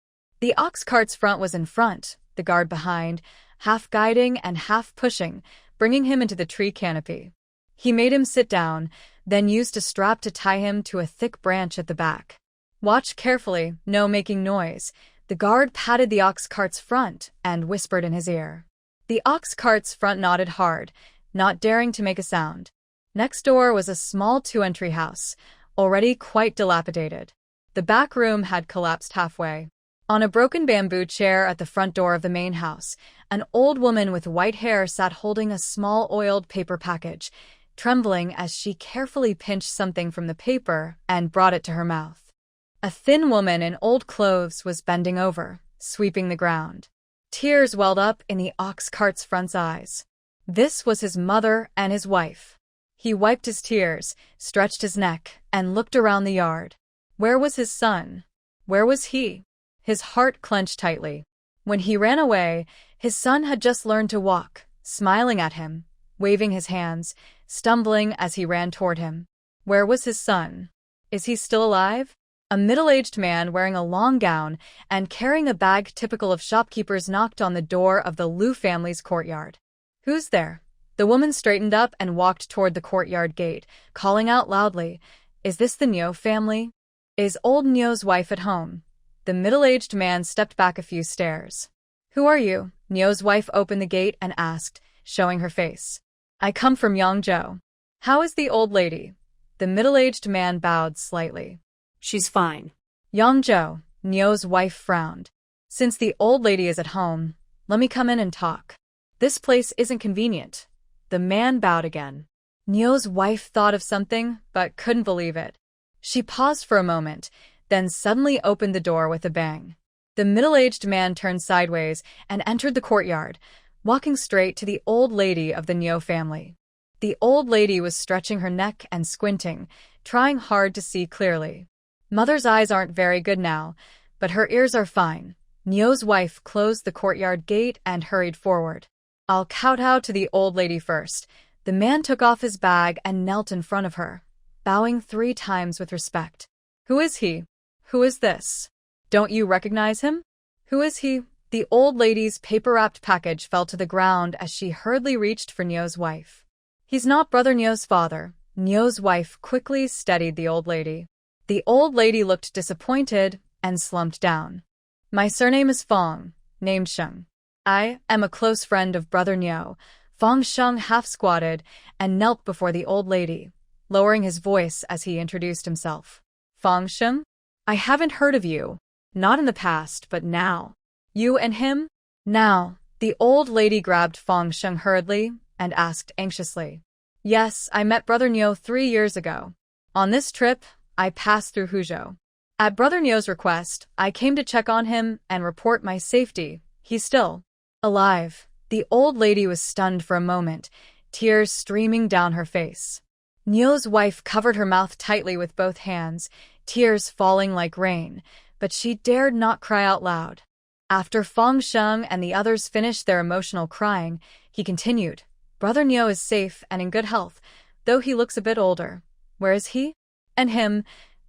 The ox cart's front was in front, the guard behind, half guiding and half pushing, bringing him into the tree canopy. He made him sit down, then used a strap to tie him to a thick branch at the back. "Watch carefully, no making noise." The guard patted the ox cart's front and whispered in his ear. The ox cart's front nodded hard, not daring to make a sound. Next door was a small two-entry house, already quite dilapidated. The back room had collapsed halfway. On a broken bamboo chair at the front door of the main house, an old woman with white hair sat holding a small oiled paper package, trembling as she carefully pinched something from the paper and brought it to her mouth. A thin woman in old clothes was bending over, sweeping the ground. Tears welled up in the ox cart's front eyes. This was his mother and his wife. He wiped his tears, stretched his neck, and looked around the yard. Where was his son? Where was he? His heart clenched tightly. When he ran away, his son had just learned to walk, smiling at him, waving his hands, stumbling as he ran toward him. Where was his son? Is he still alive? A middle-aged man wearing a long gown and carrying a bag typical of shopkeepers knocked on the door of the Liu family's courtyard. "Who's there?" The woman straightened up and walked toward the courtyard gate, calling out loudly, "Is this the Niu family? Is old Niu's wife at home?" The middle-aged man stepped back a few stairs. "Who are you?" Niu's wife opened the gate and asked, showing her face. "I come from Yangzhou." "How is the old lady?" The middle-aged man bowed slightly. "She's fine." "Yangzhou," Niu's wife frowned. "Since the old lady is at home, let me come in and talk. This place isn't convenient." The man bowed again. Niu's wife thought of something, but couldn't believe it. She paused for a moment, then suddenly opened the door with a bang. The middle-aged man turned sideways and entered the courtyard, walking straight to the old lady of the Niu family. The old lady was stretching her neck and squinting, trying hard to see clearly. Mother's eyes aren't very good now, but her ears are fine. Niu's wife closed the courtyard gate and hurried forward. "I'll kowtow to the old lady first." The man took off his bag and knelt in front of her, bowing 3 times with respect. "Who is he? Who is this? Don't you recognize him? Who is he?" The old lady's paper-wrapped package fell to the ground as she hurriedly reached for Niu's wife. "He's not Brother Niu's father." Niu's wife quickly steadied the old lady. The old lady looked disappointed and slumped down. "My surname is Fong, named Sheng. I am a close friend of Brother Niu." Fong Sheng half-squatted and knelt before the old lady, lowering his voice as he introduced himself. "Fong Sheng? I haven't heard of you. Not in the past, but now. You and him?" "Now." The old lady grabbed Fong Sheng hurriedly and asked anxiously. "Yes, I met Brother Niu 3 years ago. On this trip, I passed through Huzhou. At Brother Niu's request, I came to check on him and report my safety. He's still alive." The old lady was stunned for a moment, tears streaming down her face. Niu's wife covered her mouth tightly with both hands, tears falling like rain, but she dared not cry out loud. After Fong Sheng and the others finished their emotional crying, he continued, "Brother Niu is safe and in good health, though he looks a bit older. Where is he?" "And him?"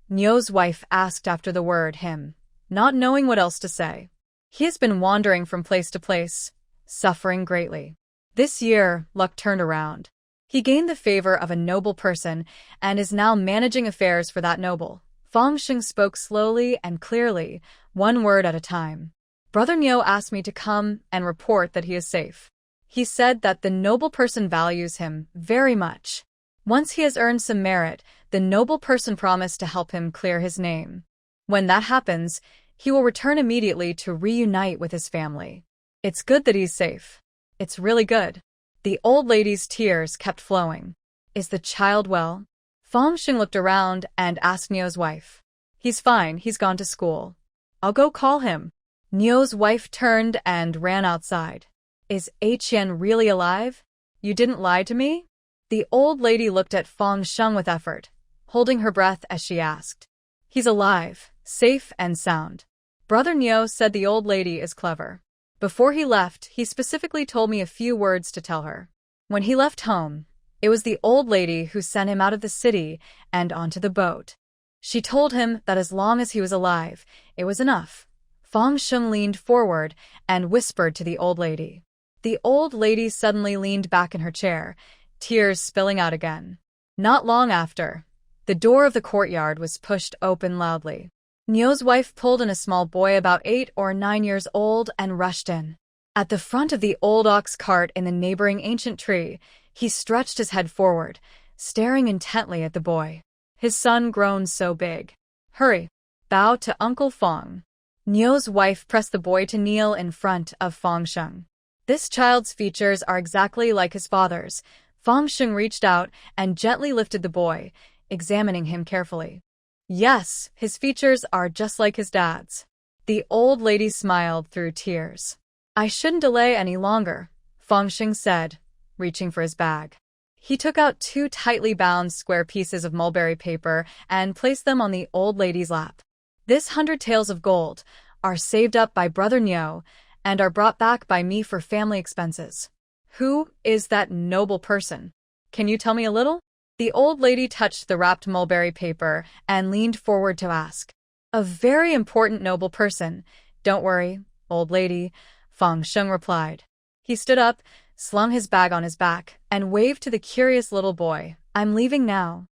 Niu's wife asked after the word him, not knowing what else to say. "He has been wandering from place to place, suffering greatly. This year, luck turned around. He gained the favor of a noble person and is now managing affairs for that noble." Fong Sheng spoke slowly and clearly, one word at a time. "Brother Niu asked me to come and report that he is safe. He said that the noble person values him very much. Once he has earned some merit, the noble person promised to help him clear his name. When that happens, he will return immediately to reunite with his family. It's good that he's safe. It's really good." The old lady's tears kept flowing. "Is the child well?" Fong Sheng looked around and asked Niu's wife. "He's fine, he's gone to school. I'll go call him." Niu's wife turned and ran outside. "Is Qian really alive? You didn't lie to me?" The old lady looked at Fong Sheng with effort, holding her breath as she asked. "He's alive, safe and sound. Brother Niu said the old lady is clever. Before he left, he specifically told me a few words to tell her. When he left home, it was the old lady who sent him out of the city and onto the boat. She told him that as long as he was alive, it was enough." Fong Sheng leaned forward and whispered to the old lady. The old lady suddenly leaned back in her chair, tears spilling out again. Not long after, the door of the courtyard was pushed open loudly. Nyo's wife pulled in a small boy about 8 or 9 years old and rushed in. At the front of the old ox cart in the neighboring ancient tree, he stretched his head forward, staring intently at the boy. His son groaned so big. Hurry, bow to Uncle Fong. Nyo's wife pressed the boy to kneel in front of Fong Sheng. This child's features are exactly like his father's. Fong Sheng reached out and gently lifted the boy, examining him carefully. Yes, his features are just like his dad's. The old lady smiled through tears. I shouldn't delay any longer, Fong Sheng said, reaching for his bag. He took out 2 tightly bound square pieces of mulberry paper and placed them on the old lady's lap. This 100 taels of gold are saved up by Brother Nyo and are brought back by me for family expenses. Who is that noble person? Can you tell me a little? The old lady touched the wrapped mulberry paper and leaned forward to ask. A very important noble person. Don't worry, old lady, Fong Sheng replied. He stood up, slung his bag on his back, and waved to the curious little boy. I'm leaving now.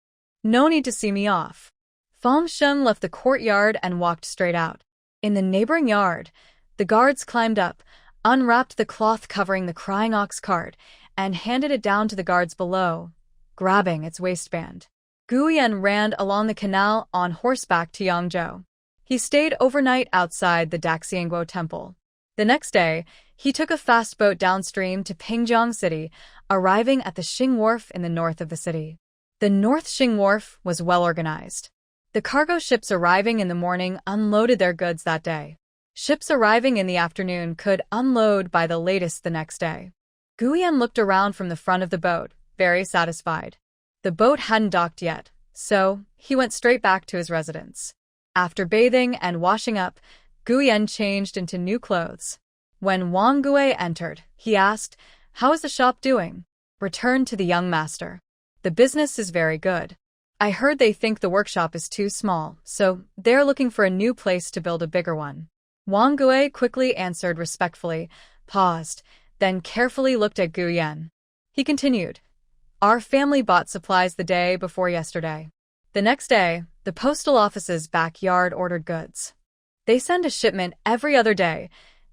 No need to see me off. Fong Sheng left the courtyard and walked straight out. In the neighboring yard, the guards climbed up, unwrapped the cloth covering the crying ox cart, and handed it down to the guards below, grabbing its waistband. Guyan ran along the canal on horseback to Yangzhou. He stayed overnight outside the Daxiangguo temple. The next day, he took a fast boat downstream to Pingjiang City, arriving at the Xing Wharf in the north of the city. The North Xing Wharf was well organized. The cargo ships arriving in the morning unloaded their goods that day. Ships arriving in the afternoon could unload by the latest the next day. Guyan looked around from the front of the boat, very satisfied. The boat hadn't docked yet, so he went straight back to his residence. After bathing and washing up, Guyan changed into new clothes. When Wang Gui entered, he asked, "How is the shop doing?" Returned to the young master. "The business is very good. I heard they think the workshop is too small, so they're looking for a new place to build a bigger one." Wang Gui quickly answered respectfully, paused, then carefully looked at Guyan. He continued, "Our family bought supplies the day before yesterday. The next day, the postal office's backyard ordered goods. They send a shipment every other day,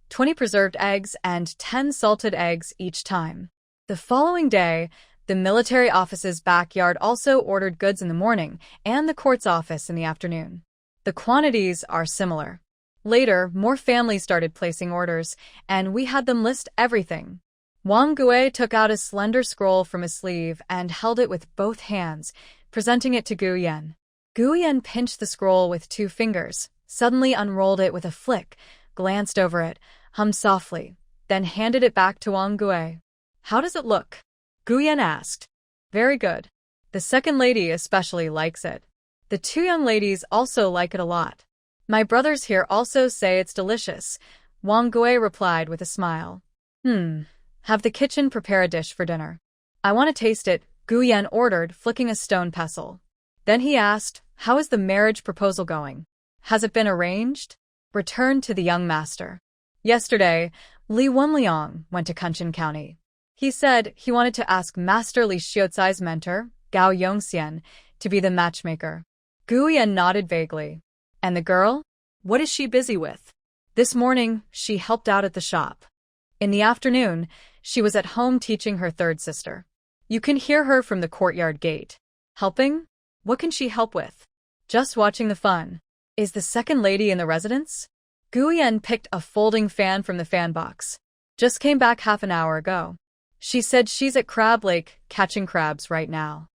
20 preserved eggs and 10 salted eggs each time. The following day, the military office's backyard also ordered goods in the morning and the court's office in the afternoon. The quantities are similar. Later, more families started placing orders, and we had them list everything." Wang Gui took out a slender scroll from his sleeve and held it with both hands, presenting it to Guyan. Guyan pinched the scroll with 2 fingers, suddenly unrolled it with a flick, glanced over it, hummed softly, then handed it back to Wang Gui. "How does it look?" Guyan asked. "Very good. The second lady especially likes it. The 2 young ladies also like it a lot. My brothers here also say it's delicious," Wang Gui replied with a smile. Have the kitchen prepare a dish for dinner. I want to taste it," Guyan ordered, flicking a stone pestle. Then he asked, "How is the marriage proposal going? Has it been arranged?" Returned to the young master. "Yesterday, Li Wenliang went to Kunshan County. He said he wanted to ask Master Li Xiaocai's mentor, Gao Yongxian, to be the matchmaker." Guyan nodded vaguely. "And the girl? What is she busy with?" "This morning, she helped out at the shop. In the afternoon, she was at home teaching her third sister. You can hear her from the courtyard gate. Helping? What can she help with?" "Just watching the fun." "Is the second lady in the residence?" Guyan picked a folding fan from the fan box. "Just came back half an hour ago. She said she's at Crab Lake catching crabs right now."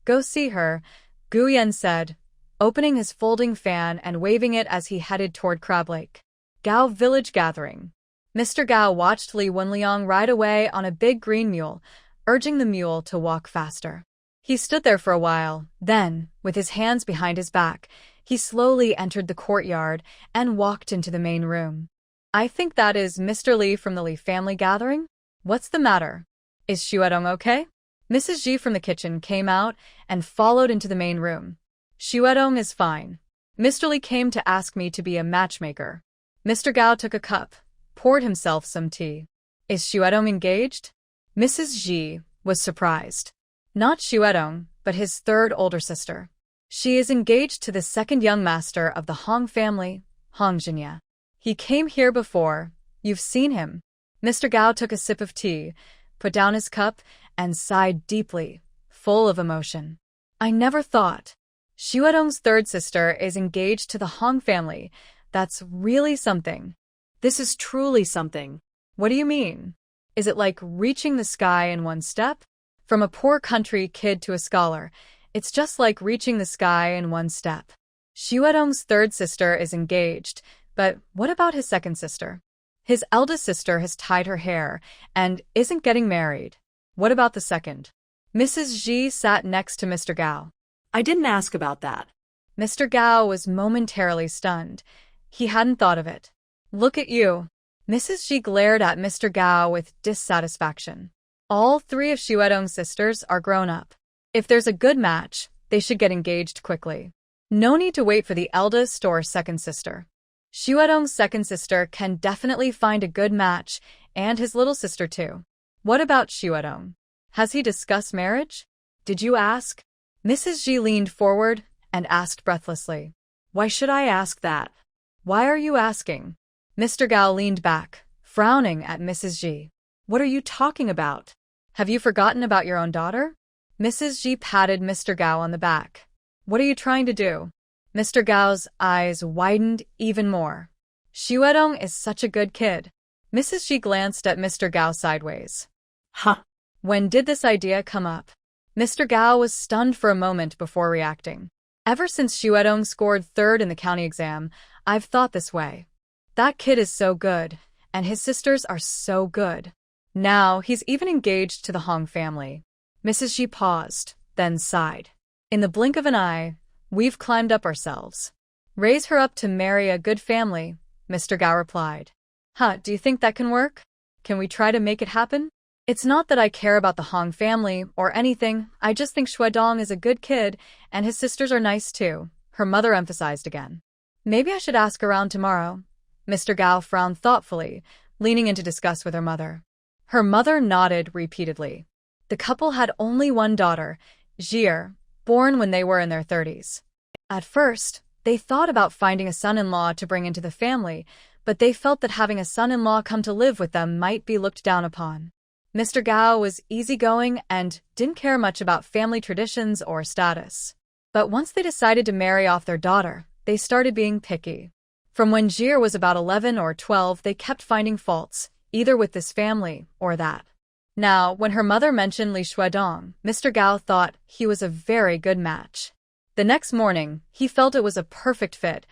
Go see her," Guyan said, opening his folding fan and waving it as he headed toward Crab Lake. Gao Village Gathering. Mr. Gao watched Li Wenliang ride away on a big green mule, urging the mule to walk faster. He stood there for a while, then, with his hands behind his back, he slowly entered the courtyard and walked into the main room. "I think that is Mr. Li from the Li family gathering? What's the matter? Is Xuedong okay?" Mrs. Ji from the kitchen came out and followed into the main room. "Xuedong is fine. Mr. Li came to ask me to be a matchmaker." Mr. Gao took a cup, poured himself some tea. "Is Xuedong engaged?" Mrs. Ji was surprised. Not Xuedong, but his third older sister. She is engaged to the second young master of the Hong family, Hong Jinya. He came here before. You've seen him. Mr. Gao took a sip of tea, put down his cup, and sighed deeply, full of emotion. I never thought. Xuedong's third sister is engaged to the Hong family. That's really something. This is truly something. What do you mean? Is it like reaching the sky in one step? From a poor country kid to a scholar, it's just like reaching the sky in one step. Xuedong's third sister is engaged, but what about his second sister? His eldest sister has tied her hair and isn't getting married. What about the second? Mrs. Ji sat next to Mr. Gao. I didn't ask about that. Mr. Gao was momentarily stunned. He hadn't thought of it. Look at you. Mrs. Ji glared at Mr. Gao with dissatisfaction. All three of Xuedong's sisters are grown up. If there's a good match, they should get engaged quickly. No need to wait for the eldest or second sister. Xuedong's second sister can definitely find a good match, and his little sister too. What about Xuedong? Has he discussed marriage? Did you ask? Mrs. Ji leaned forward and asked breathlessly. Why should I ask that? Why are you asking? Mr. Gao leaned back, frowning at Mrs. Ji. What are you talking about? Have you forgotten about your own daughter? Mrs. Ji patted Mr. Gao on the back. What are you trying to do? Mr. Gao's eyes widened even more. Xuedong is such a good kid. Mrs. Ji glanced at Mr. Gao sideways. Huh. When did this idea come up? Mr. Gao was stunned for a moment before reacting. Ever since Xuedong scored third in the county exam, I've thought this way. That kid is so good, and his sisters are so good. Now, he's even engaged to the Hong family. Mrs. Ji paused, then sighed. In the blink of an eye, we've climbed up ourselves. Raise her up to marry a good family, Mr. Gao replied. Do you think that can work? Can we try to make it happen? It's not that I care about the Hong family or anything, I just think Xuedong is a good kid, and his sisters are nice too, her mother emphasized again. Maybe I should ask around tomorrow. Mr. Gao frowned thoughtfully, leaning in to discuss with her mother. Her mother nodded repeatedly. The couple had only one daughter, Jir, born when they were in their 30s. At first, they thought about finding a son-in-law to bring into the family, but they felt that having a son-in-law come to live with them might be looked down upon. Mr. Gao was easygoing and didn't care much about family traditions or status. But once they decided to marry off their daughter, they started being picky. From when Jir was about 11 or 12, they kept finding faults, either with this family or that. Now, when her mother mentioned Li Xuedong, Mr. Gao thought he was a very good match. The next morning, he felt it was a perfect fit,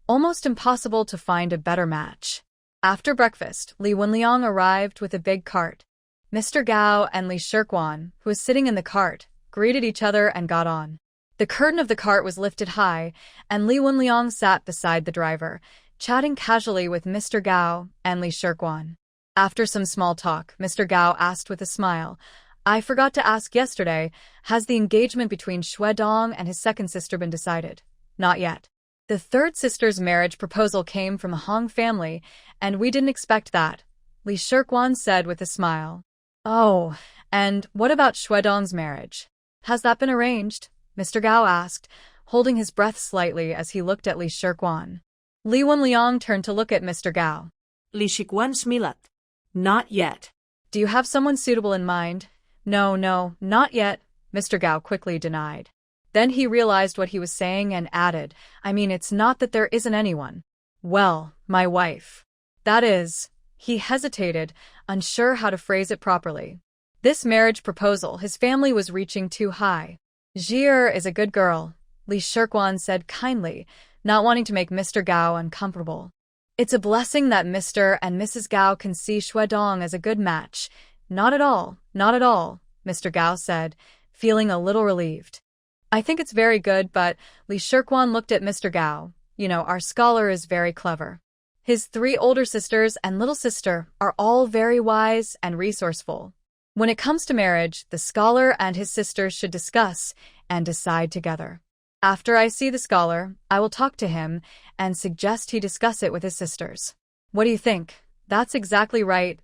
almost impossible to find a better match. After breakfast, Li Wenliang arrived with a big cart. Mr. Gao and Li Shirquan, who was sitting in the cart, greeted each other and got on. The curtain of the cart was lifted high, and Li Wenliang sat beside the driver, chatting casually with Mr. Gao and Li Shirquan. After some small talk, Mr. Gao asked with a smile, I forgot to ask yesterday, has the engagement between Xuedong and his second sister been decided? Not yet. The third sister's marriage proposal came from the Hong family, and we didn't expect that, Li Shirquan said with a smile. Oh, and what about Xuedong's marriage? Has that been arranged? Mr. Gao asked, holding his breath slightly as he looked at Li Shirquan. Li Wenliang turned to look at Mr. Gao. Li Shirquan smilat. Not yet. Do you have someone suitable in mind? No, not yet, Mr. Gao quickly denied. Then he realized what he was saying and added, I mean, it's not that there isn't anyone. Well, my wife. That is, he hesitated, unsure how to phrase it properly. This marriage proposal his family was reaching too high. Jir is a good girl, Li Shirquan said kindly, not wanting to make Mr. Gao uncomfortable. It's a blessing that Mr. and Mrs. Gao can see Xuedong as a good match. Not at all, Mr. Gao said, feeling a little relieved. I think it's very good, but Li Shirquan looked at Mr. Gao. Our scholar is very clever. His 3 older sisters and little sister are all very wise and resourceful. When it comes to marriage, the scholar and his sisters should discuss and decide together. After I see the scholar, I will talk to him and suggest he discuss it with his sisters. What do you think? That's exactly right,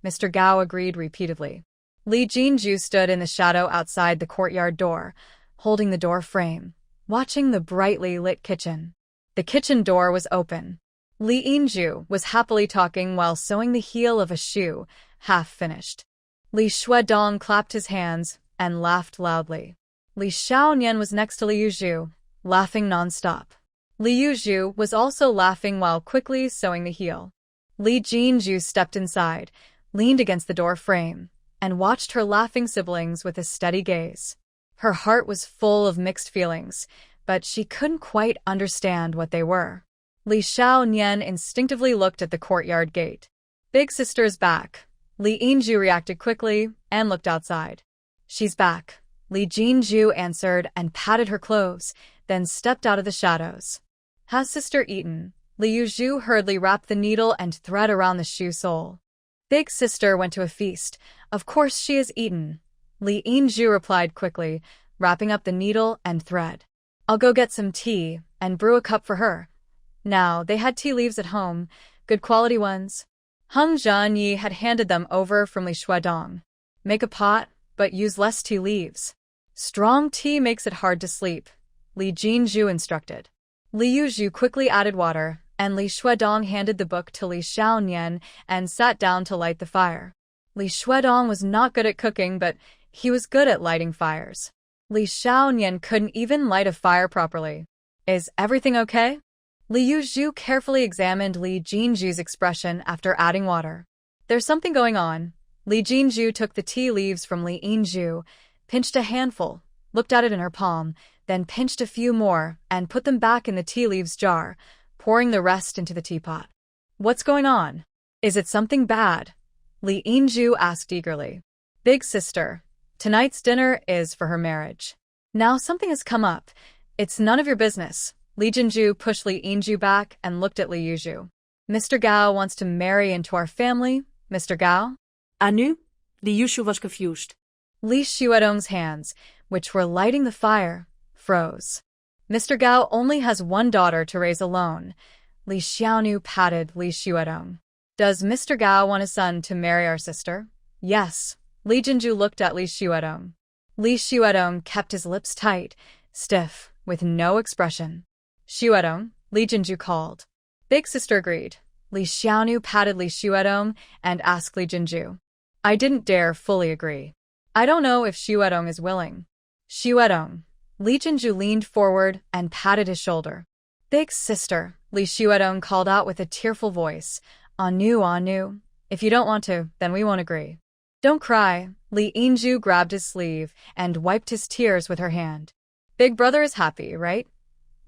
Mr. Gao agreed repeatedly. Li Jinju stood in the shadow outside the courtyard door, holding the door frame, watching the brightly lit kitchen. The kitchen door was open. Li Yinju was happily talking while sewing the heel of a shoe, half finished. Li Shuedong clapped his hands and laughed loudly. Li Xiaonian was next to Li Yuzhu, laughing non-stop. Li Yuzhu was also laughing while quickly sewing the heel. Li Jinju stepped inside, leaned against the door frame, and watched her laughing siblings with a steady gaze. Her heart was full of mixed feelings, but she couldn't quite understand what they were. Li Xiaonian instinctively looked at the courtyard gate. Big sister's back. Li Yinju reacted quickly and looked outside. She's back, Li Jinju answered and patted her clothes, then stepped out of the shadows. Has sister eaten? Li Yuzhu hurriedly wrapped the needle and thread around the shoe sole. Big sister went to a feast. Of course she has eaten. Li Yinju replied quickly, wrapping up the needle and thread. I'll go get some tea and brew a cup for her. Now, they had tea leaves at home, good quality ones. Hung Zhanyi had handed them over from Li Shuedong. Make a pot, but use less tea leaves. Strong tea makes it hard to sleep, Li Jinju instructed. Li Yuzhu quickly added water, and Li Shuedong handed the book to Li Xiaonian and sat down to light the fire. Li Shuedong was not good at cooking, but he was good at lighting fires. Li Xiaonian couldn't even light a fire properly. Is everything okay? Li Yuzhu carefully examined Li Jinju's expression after adding water. There's something going on. Li Jinju took the tea leaves from Li Yinju, pinched a handful, looked at it in her palm, then pinched a few more and put them back in the tea leaves jar, pouring the rest into the teapot. What's going on? Is it something bad? Li Yinju asked eagerly. Big sister, tonight's dinner is for her marriage. Now something has come up. It's none of your business. Li Jinju pushed Li Yinju back and looked at Li Yuzhu. Mr. Gao wants to marry into our family, Mr. Gao? Anu? Li Yuzhu was confused. Li Shuedong's hands, which were lighting the fire, froze. Mr. Gao only has one daughter to raise alone. Li Xiaonu patted Li Shuedong. Does Mr. Gao want his son to marry our sister? Yes. Li Jinju looked at Li Shuedong. Li Shuedong kept his lips tight, stiff, with no expression. Shuedong, Li Jinju called. Big sister agreed. Li Xiaonu patted Li Shuedong and asked Li Jinju. I didn't dare fully agree. I don't know if Shuedong is willing. Shuedong. Li Jinju leaned forward and patted his shoulder. Big sister, Li Shuedong called out with a tearful voice. Anu, Anu. If you don't want to, then we won't agree. Don't cry. Li Yinju grabbed his sleeve and wiped his tears with her hand. Big brother is happy, right?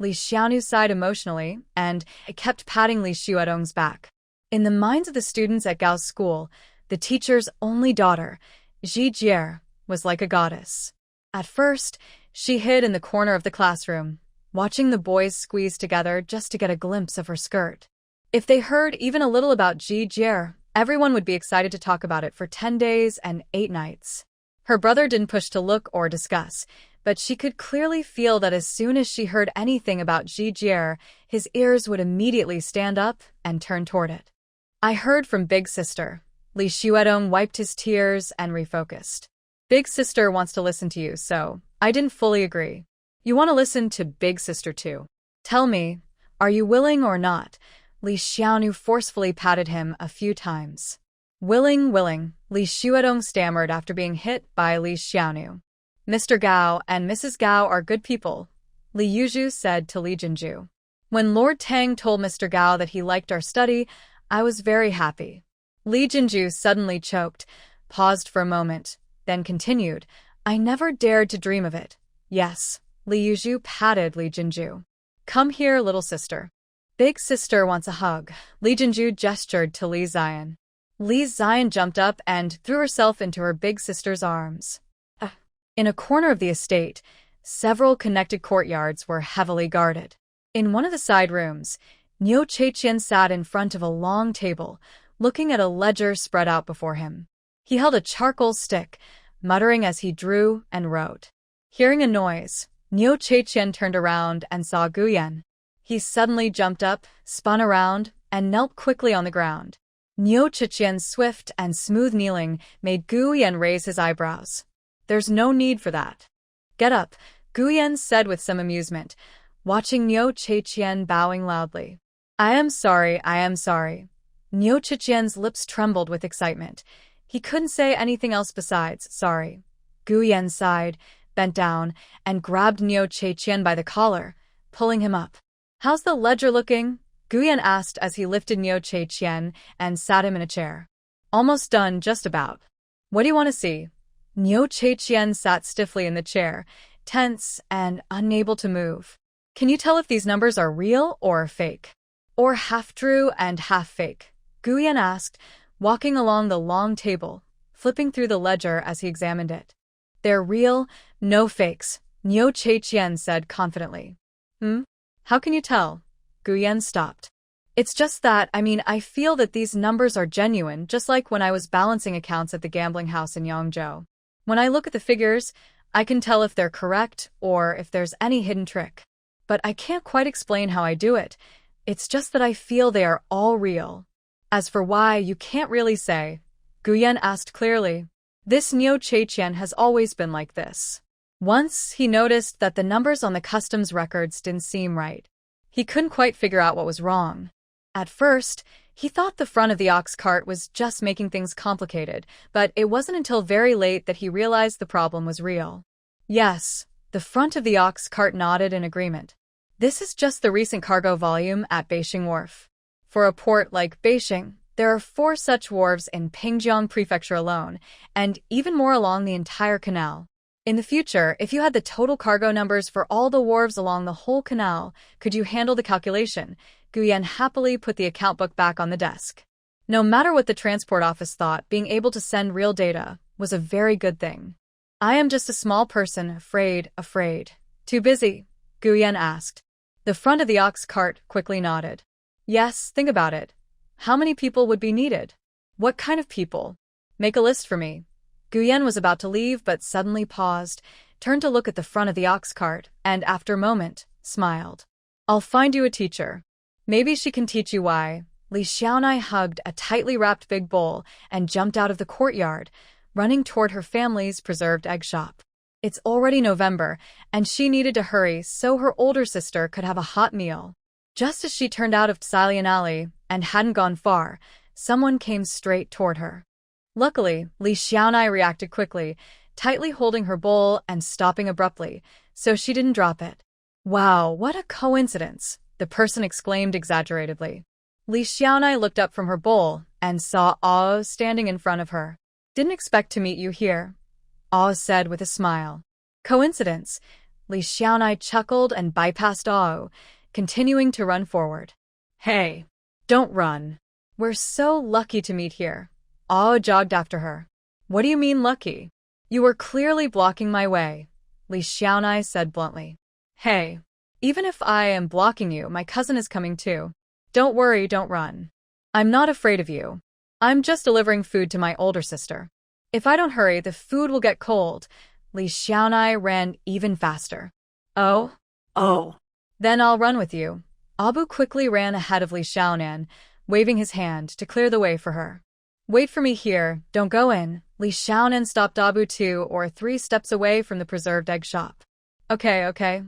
Li Xiaonu sighed emotionally and kept patting Li Shuedong's back. In the minds of the students at Gao's school, the teacher's only daughter, Ji Jie, was like a goddess. At first, she hid in the corner of the classroom, watching the boys squeeze together just to get a glimpse of her skirt. If they heard even a little about Ji Jie, everyone would be excited to talk about it for 10 days and 8 nights. Her brother didn't push to look or discuss, but she could clearly feel that as soon as she heard anything about Ji Jie, his ears would immediately stand up and turn toward it. I heard from Big Sister. Li Shuedong wiped his tears and refocused. Big Sister wants to listen to you, so I didn't fully agree. You want to listen to Big Sister too. Tell me, are you willing or not? Li Xiaonu forcefully patted him a few times. Willing, Li Shuedong stammered after being hit by Li Xiaonu. Mr. Gao and Mrs. Gao are good people, Li Yuzhu said to Li Jinju. When Lord Tang told Mr. Gao that he liked our study, I was very happy. Li Jinju suddenly choked, paused for a moment, then continued, I never dared to dream of it. Yes, Li Yuzhu patted Li Jinju. Come here, little sister. Big sister wants a hug. Li Jinju gestured to Li Zion. Li Zion jumped up and threw herself into her big sister's arms. In a corner of the estate, several connected courtyards were heavily guarded. In one of the side rooms, Niu Cheiqian sat in front of a long table, looking at a ledger spread out before him. He held a charcoal stick, muttering as he drew and wrote. Hearing a noise, Niu Cheiqian turned around and saw Guyan. He suddenly jumped up, spun around, and knelt quickly on the ground. Niu Chiqian's swift and smooth kneeling made Gu Yan raise his eyebrows. There's no need for that. Get up, Gu Yan said with some amusement, watching Niu Chiqian bowing loudly. I am sorry. Niu Chiqian's lips trembled with excitement. He couldn't say anything else besides sorry. Gu Yan sighed, bent down, and grabbed Niu Chiqian by the collar, pulling him up. How's the ledger looking? Gu Yan asked as he lifted Niu Chiqian and sat him in a chair. Almost done, just about. What do you want to see? Niu Chiqian sat stiffly in the chair, tense and unable to move. Can you tell if these numbers are real or fake? Or half true and half fake? Gu Yan asked, walking along the long table, flipping through the ledger as he examined it. They're real, no fakes, Niu Chiqian said confidently. How can you tell? Gu Yan stopped. It's just that, I feel that these numbers are genuine, just like when I was balancing accounts at the gambling house in Yangzhou. When I look at the figures, I can tell if they're correct or if there's any hidden trick. But I can't quite explain how I do it. It's just that I feel they are all real. As for why, you can't really say. Gu Yan asked clearly. This Niu Chiqian has always been like this. Once, he noticed that the numbers on the customs records didn't seem right. He couldn't quite figure out what was wrong. At first, he thought the front of the ox cart was just making things complicated, but it wasn't until very late that he realized the problem was real. Yes, the front of the ox cart nodded in agreement. This is just the recent cargo volume at Beijing Wharf. For a port like Beijing, there are 4 such wharves in Pingjiang Prefecture alone, and even more along the entire canal. In the future, if you had the total cargo numbers for all the wharves along the whole canal, could you handle the calculation? Gu Yan happily put the account book back on the desk. No matter what the transport office thought, being able to send real data was a very good thing. I am just a small person, afraid. Too busy? Gu Yan asked. The front of the ox cart quickly nodded. Yes, think about it. How many people would be needed? What kind of people? Make a list for me. Gu Yan was about to leave but suddenly paused, turned to look at the front of the ox cart, and after a moment, smiled. I'll find you a teacher. Maybe she can teach you why. Li Xiaonai hugged a tightly wrapped big bowl and jumped out of the courtyard, running toward her family's preserved egg shop. It's already November, and she needed to hurry so her older sister could have a hot meal. Just as she turned out of Xilian Alley and hadn't gone far, someone came straight toward her. Luckily, Li Xiaonai reacted quickly, tightly holding her bowl and stopping abruptly, so she didn't drop it. Wow, what a coincidence, the person exclaimed exaggeratedly. Li Xiaonai looked up from her bowl and saw Ao standing in front of her. Didn't expect to meet you here, Ao said with a smile. Coincidence? Li Xiaonai chuckled and bypassed Ao, continuing to run forward. Hey, don't run. We're so lucky to meet here. Ao jogged after her. What do you mean lucky? You were clearly blocking my way, Li Xiaonai said bluntly. Hey, even if I am blocking you, my cousin is coming too. Don't worry, don't run. I'm not afraid of you. I'm just delivering food to my older sister. If I don't hurry, the food will get cold. Li Xiaonai ran even faster. Oh? Then I'll run with you. Abu quickly ran ahead of Li Xiaonan, waving his hand to clear the way for her. Wait for me here, don't go in. Li Xiaonan stopped Abu 2 or 3 steps away from the preserved egg shop. Okay.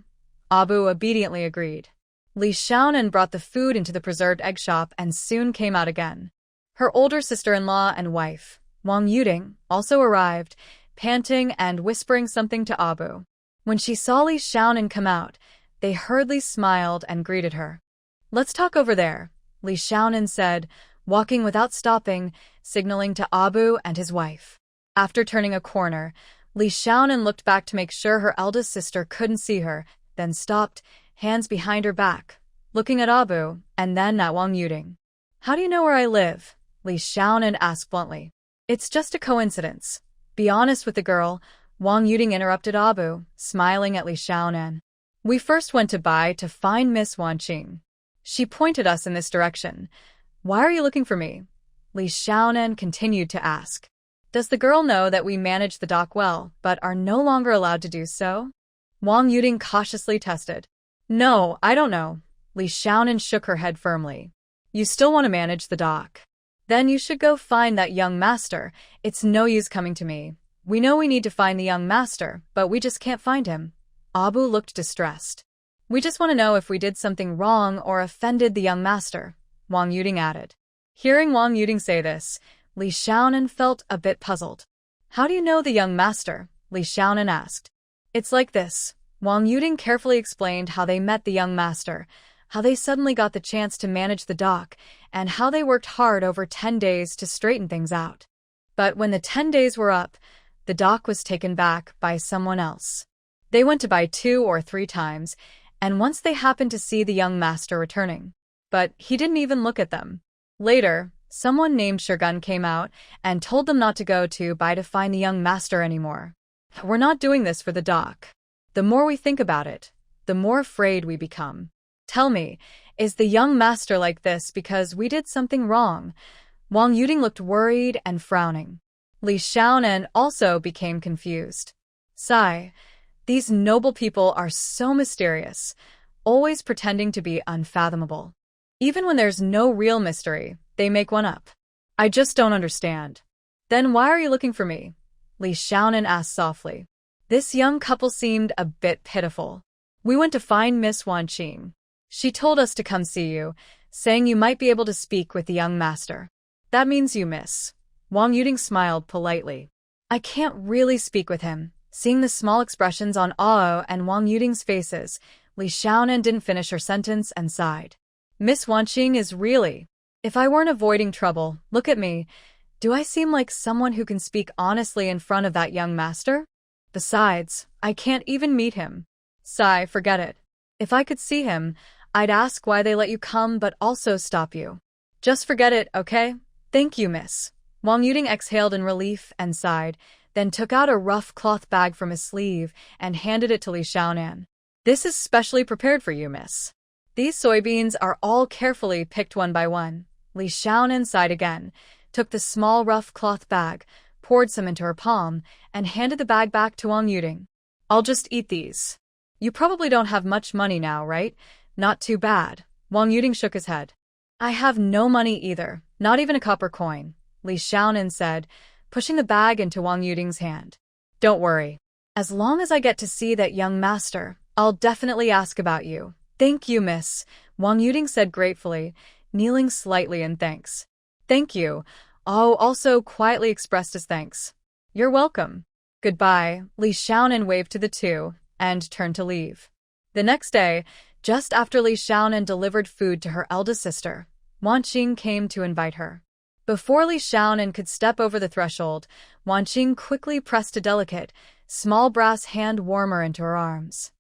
Abu obediently agreed. Li Xiaonan brought the food into the preserved egg shop and soon came out again. Her older sister-in-law and wife, Wang Yuding, also arrived, panting and whispering something to Abu. When she saw Li Xiaonan come out, they hurriedly smiled and greeted her. Let's talk over there, Li Xiaonan said, walking without stopping, signaling to Abu and his wife. After turning a corner, Li Xiaonan looked back to make sure her eldest sister couldn't see her, then stopped, hands behind her back, looking at Abu and then at Wang Yuding. How do you know where I live? Li Xiaonan asked bluntly. It's just a coincidence. Be honest with the girl, Wang Yuding interrupted Abu, smiling at Li Xiaonan. We first went to Bai to find Miss Wanqing. She pointed us in this direction. Why are you looking for me? Li Xiaonan continued to ask. Does the girl know that we manage the dock well, but are no longer allowed to do so? Wang Yuding cautiously tested. No, I don't know. Li Xiaonan shook her head firmly. You still want to manage the dock. Then you should go find that young master. It's no use coming to me. We know we need to find the young master, but we just can't find him. Abu looked distressed. We just want to know if we did something wrong or offended the young master, Wang Yuding added. Hearing Wang Yuding say this, Li Xiaonan felt a bit puzzled. How do you know the young master? Li Xiaonan asked. It's like this. Wang Yuding carefully explained how they met the young master, how they suddenly got the chance to manage the dock, and how they worked hard over 10 days to straighten things out. But when the 10 days were up, the dock was taken back by someone else. They went to buy 2 or 3 times, and once they happened to see the young master returning. But he didn't even look at them. Later, someone named Shirgun came out and told them not to go to buy to find the young master anymore. We're not doing this for the dock. The more we think about it, the more afraid we become. Tell me, is the young master like this because we did something wrong? Wang Yuding looked worried and frowning. Li Xiaonan also became confused. Sigh. These noble people are so mysterious, always pretending to be unfathomable. Even when there's no real mystery, they make one up. I just don't understand. Then why are you looking for me? Li Xiaonan asked softly. This young couple seemed a bit pitiful. We went to find Miss Wanqing. She told us to come see you, saying you might be able to speak with the young master. That means you, miss. Wang Yuding smiled politely. I can't really speak with him. Seeing the small expressions on Ao and Wang Yuding's faces, Li Xiaonan didn't finish her sentence and sighed. Miss Wanqing is really... If I weren't avoiding trouble, look at me. Do I seem like someone who can speak honestly in front of that young master? Besides, I can't even meet him. Sigh, forget it. If I could see him, I'd ask why they let you come but also stop you. Just forget it, okay? Thank you, miss. Wang Yuding exhaled in relief and sighed, then took out a rough cloth bag from his sleeve and handed it to Li Xiaonan. This is specially prepared for you, miss. These soybeans are all carefully picked one by one. Li Xiaonan sighed again, took the small rough cloth bag, poured some into her palm, and handed the bag back to Wang Yuding. I'll just eat these. You probably don't have much money now, right? Not too bad. Wang Yuding shook his head. I have no money either, not even a copper coin, Li Xiaonan said, pushing the bag into Wang Yuding's hand. Don't worry. As long as I get to see that young master, I'll definitely ask about you. Thank you, miss, Wang Yuding said gratefully, kneeling slightly in thanks. Thank you. Ao also quietly expressed his thanks. You're welcome. Goodbye, Li Xiaonan waved to the two and turned to leave. The next day, just after Li Xiaonan delivered food to her eldest sister, Wanqing came to invite her. Before Li Xiaonan could step over the threshold, Wanqing quickly pressed a delicate, small brass hand warmer into her arms.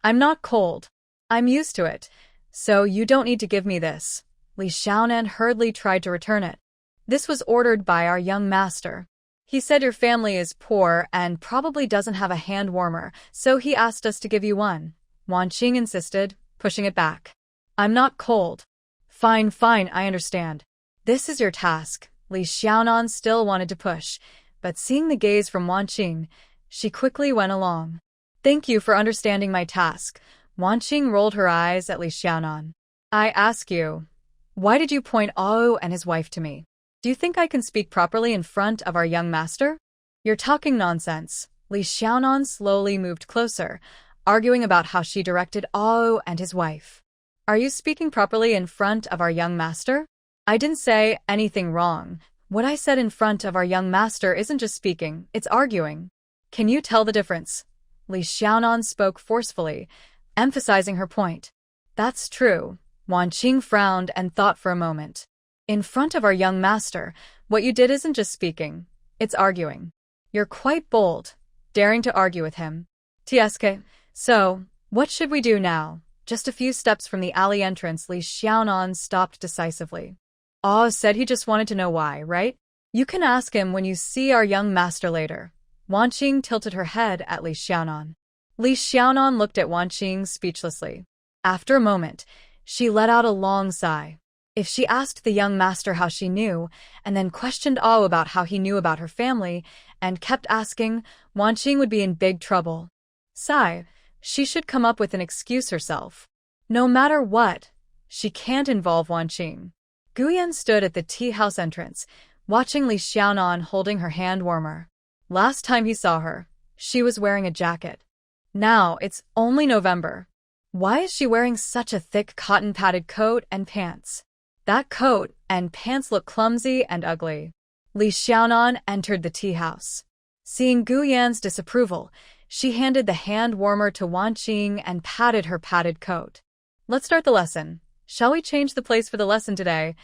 I'm not cold. I'm used to it, so you don't need to give me this. Li Xiaonan hurriedly tried to return it. This was ordered by our young master. He said your family is poor and probably doesn't have a hand warmer, so he asked us to give you one. Wanqing insisted, pushing it back. I'm not cold. Fine, I understand. This is your task. Li Xiaonan still wanted to push, but seeing the gaze from Wanqing, she quickly went along. Thank you for understanding my task. Wanqing rolled her eyes at Li Xiaonan. I ask you, why did you point Ao and his wife to me? Do you think I can speak properly in front of our young master? You're talking nonsense. Li Xiaonan slowly moved closer, arguing about how she directed Ao and his wife. Are you speaking properly in front of our young master? I didn't say anything wrong. What I said in front of our young master isn't just speaking, it's arguing. Can you tell the difference? Li Xiaonan spoke forcefully, emphasizing her point. That's true. Wanqing frowned and thought for a moment. In front of our young master, what you did isn't just speaking, it's arguing. You're quite bold, daring to argue with him. TSK. So, what should we do now? Just a few steps from the alley entrance, Li Xiaonan stopped decisively. Ao said he just wanted to know why, right? You can ask him when you see our young master later. Wanqing tilted her head at Li Xiaonan. Li Xiaonan looked at Wanqing speechlessly. After a moment, she let out a long sigh. If she asked the young master how she knew, and then questioned Ao about how he knew about her family, and kept asking, Wanqing would be in big trouble. Sigh. She should come up with an excuse herself. No matter what, she can't involve Wanqing. Guyan stood at the tea house entrance, watching Li Xiaonan holding her hand warmer. Last time he saw her, she was wearing a jacket. Now it's only November. Why is she wearing such a thick cotton-padded coat and pants? That coat and pants look clumsy and ugly. Li Xiaonan entered the tea house. Seeing Guyan's disapproval, she handed the hand warmer to Wan Qing and patted her padded coat. Let's start the lesson. Shall we change the place for the lesson today?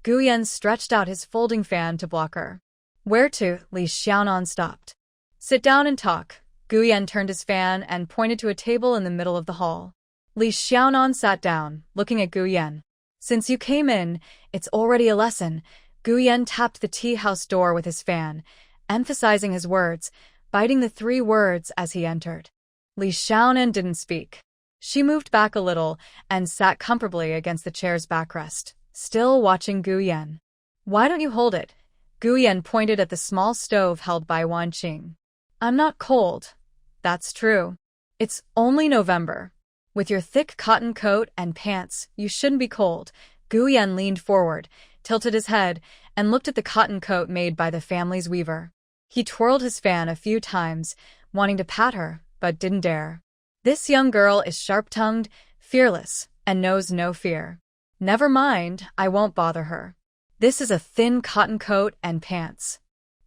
Guyan stretched out his folding fan to block her. Where to? Li Xiaonan stopped. Sit down and talk. Guyan turned his fan and pointed to a table in the middle of the hall. Li Xiaonan sat down, looking at Guyan. Since you came in, it's already a lesson. Guyan tapped the tea house door with his fan, emphasizing his words, biting the 3 words as he entered. Li Xiaonan didn't speak. She moved back a little and sat comfortably against the chair's backrest, still watching Guyan. Why don't you hold it? Guyan pointed at the small stove held by Wan Qing. I'm not cold. That's true. It's only November. With your thick cotton coat and pants, you shouldn't be cold. Guyan leaned forward, tilted his head, and looked at the cotton coat made by the family's weaver. He twirled his fan a few times, wanting to pat her, but didn't dare. This young girl is sharp-tongued, fearless, and knows no fear. Never mind, I won't bother her. This is a thin cotton coat and pants.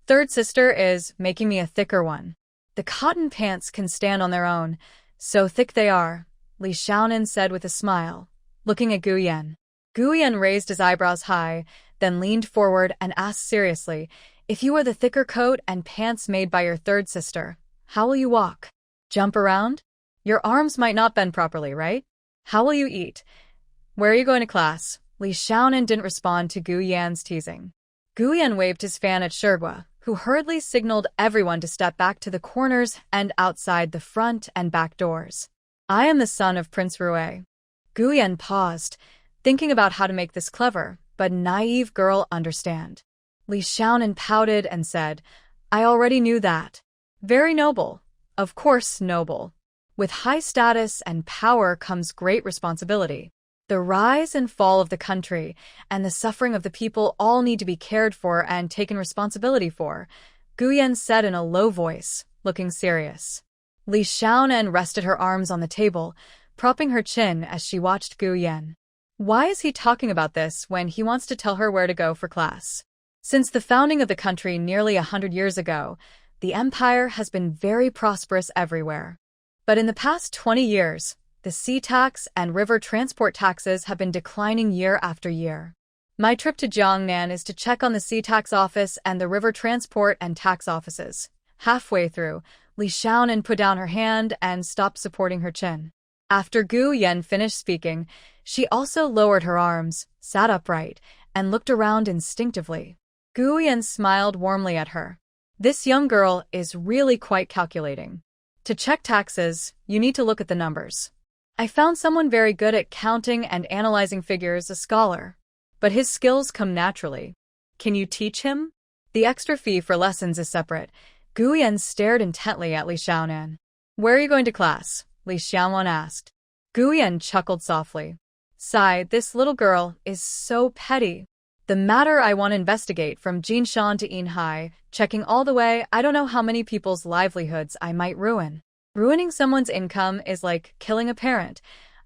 Third sister is making me a thicker one. The cotton pants can stand on their own, so thick they are, Li Xiaonan said with a smile, looking at Guyan. Guyan raised his eyebrows high, then leaned forward and asked seriously, if you are the thicker coat and pants made by your third sister, how will you walk? Jump around? Your arms might not bend properly, right? How will you eat? Where are you going to class? Li Xiaonan didn't respond to Guyan's teasing. Guyan waved his fan at Shirgua, who hurriedly signaled everyone to step back to the corners and outside the front and back doors. I am the son of Prince Rue. Guyan paused, thinking about how to make this clever, but naive girl understand. Li Xiaonan pouted and said, I already knew that. Very noble. Of course, noble. With high status and power comes great responsibility. The rise and fall of the country and the suffering of the people all need to be cared for and taken responsibility for, Guyan said in a low voice, looking serious. Li Xiaonan rested her arms on the table, propping her chin as she watched Guyan. Why is he talking about this when he wants to tell her where to go for class? Since the founding of the country nearly 100 years ago, the empire has been very prosperous everywhere. But in the past 20 years, the sea tax and river transport taxes have been declining year after year. My trip to Jiangnan is to check on the sea tax office and the river transport and tax offices. Halfway through, Li Xiaonan put down her hand and stopped supporting her chin. After Guyan finished speaking, she also lowered her arms, sat upright, and looked around instinctively. Guyan smiled warmly at her. This young girl is really quite calculating. To check taxes, you need to look at the numbers. I found someone very good at counting and analyzing figures, a scholar. But his skills come naturally. Can you teach him? The extra fee for lessons is separate. Guyan stared intently at Li Xiaonan. Where are you going to class? Li Xiaonan asked. Guyan chuckled softly. Sigh, this little girl is so petty. The matter I want to investigate from Jinshan to Yinhai, checking all the way, I don't know how many people's livelihoods I might ruin. Ruining someone's income is like killing a parent.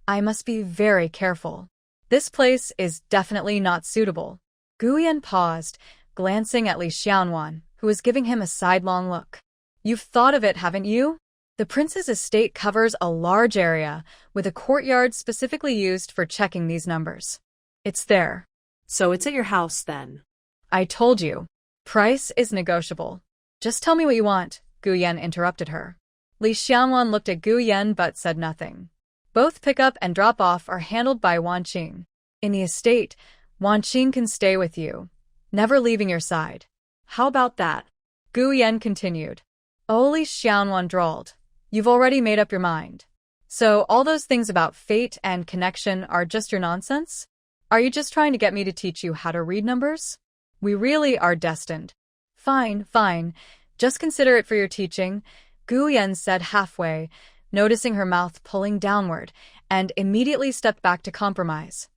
I must be very careful. This place is definitely not suitable. Guyan paused, glancing at Li Xiaonan, who was giving him a sidelong look. You've thought of it, haven't you? The prince's estate covers a large area, with a courtyard specifically used for checking these numbers. It's there. So it's at your house, then. I told you. Price is negotiable. Just tell me what you want, Guyan interrupted her. Li Xiaonan looked at Guyan but said nothing. Both pick-up and drop-off are handled by Wan Qing. In the estate, Wan Qing can stay with you, never leaving your side. How about that? Guyan continued. Oh, Li Xiaonan drawled. You've already made up your mind. So all those things about fate and connection are just your nonsense? Are you just trying to get me to teach you how to read numbers? We really are destined. Fine, fine. Just consider it for your teaching, Guyan said halfway, noticing her mouth pulling downward, and immediately stepped back to compromise.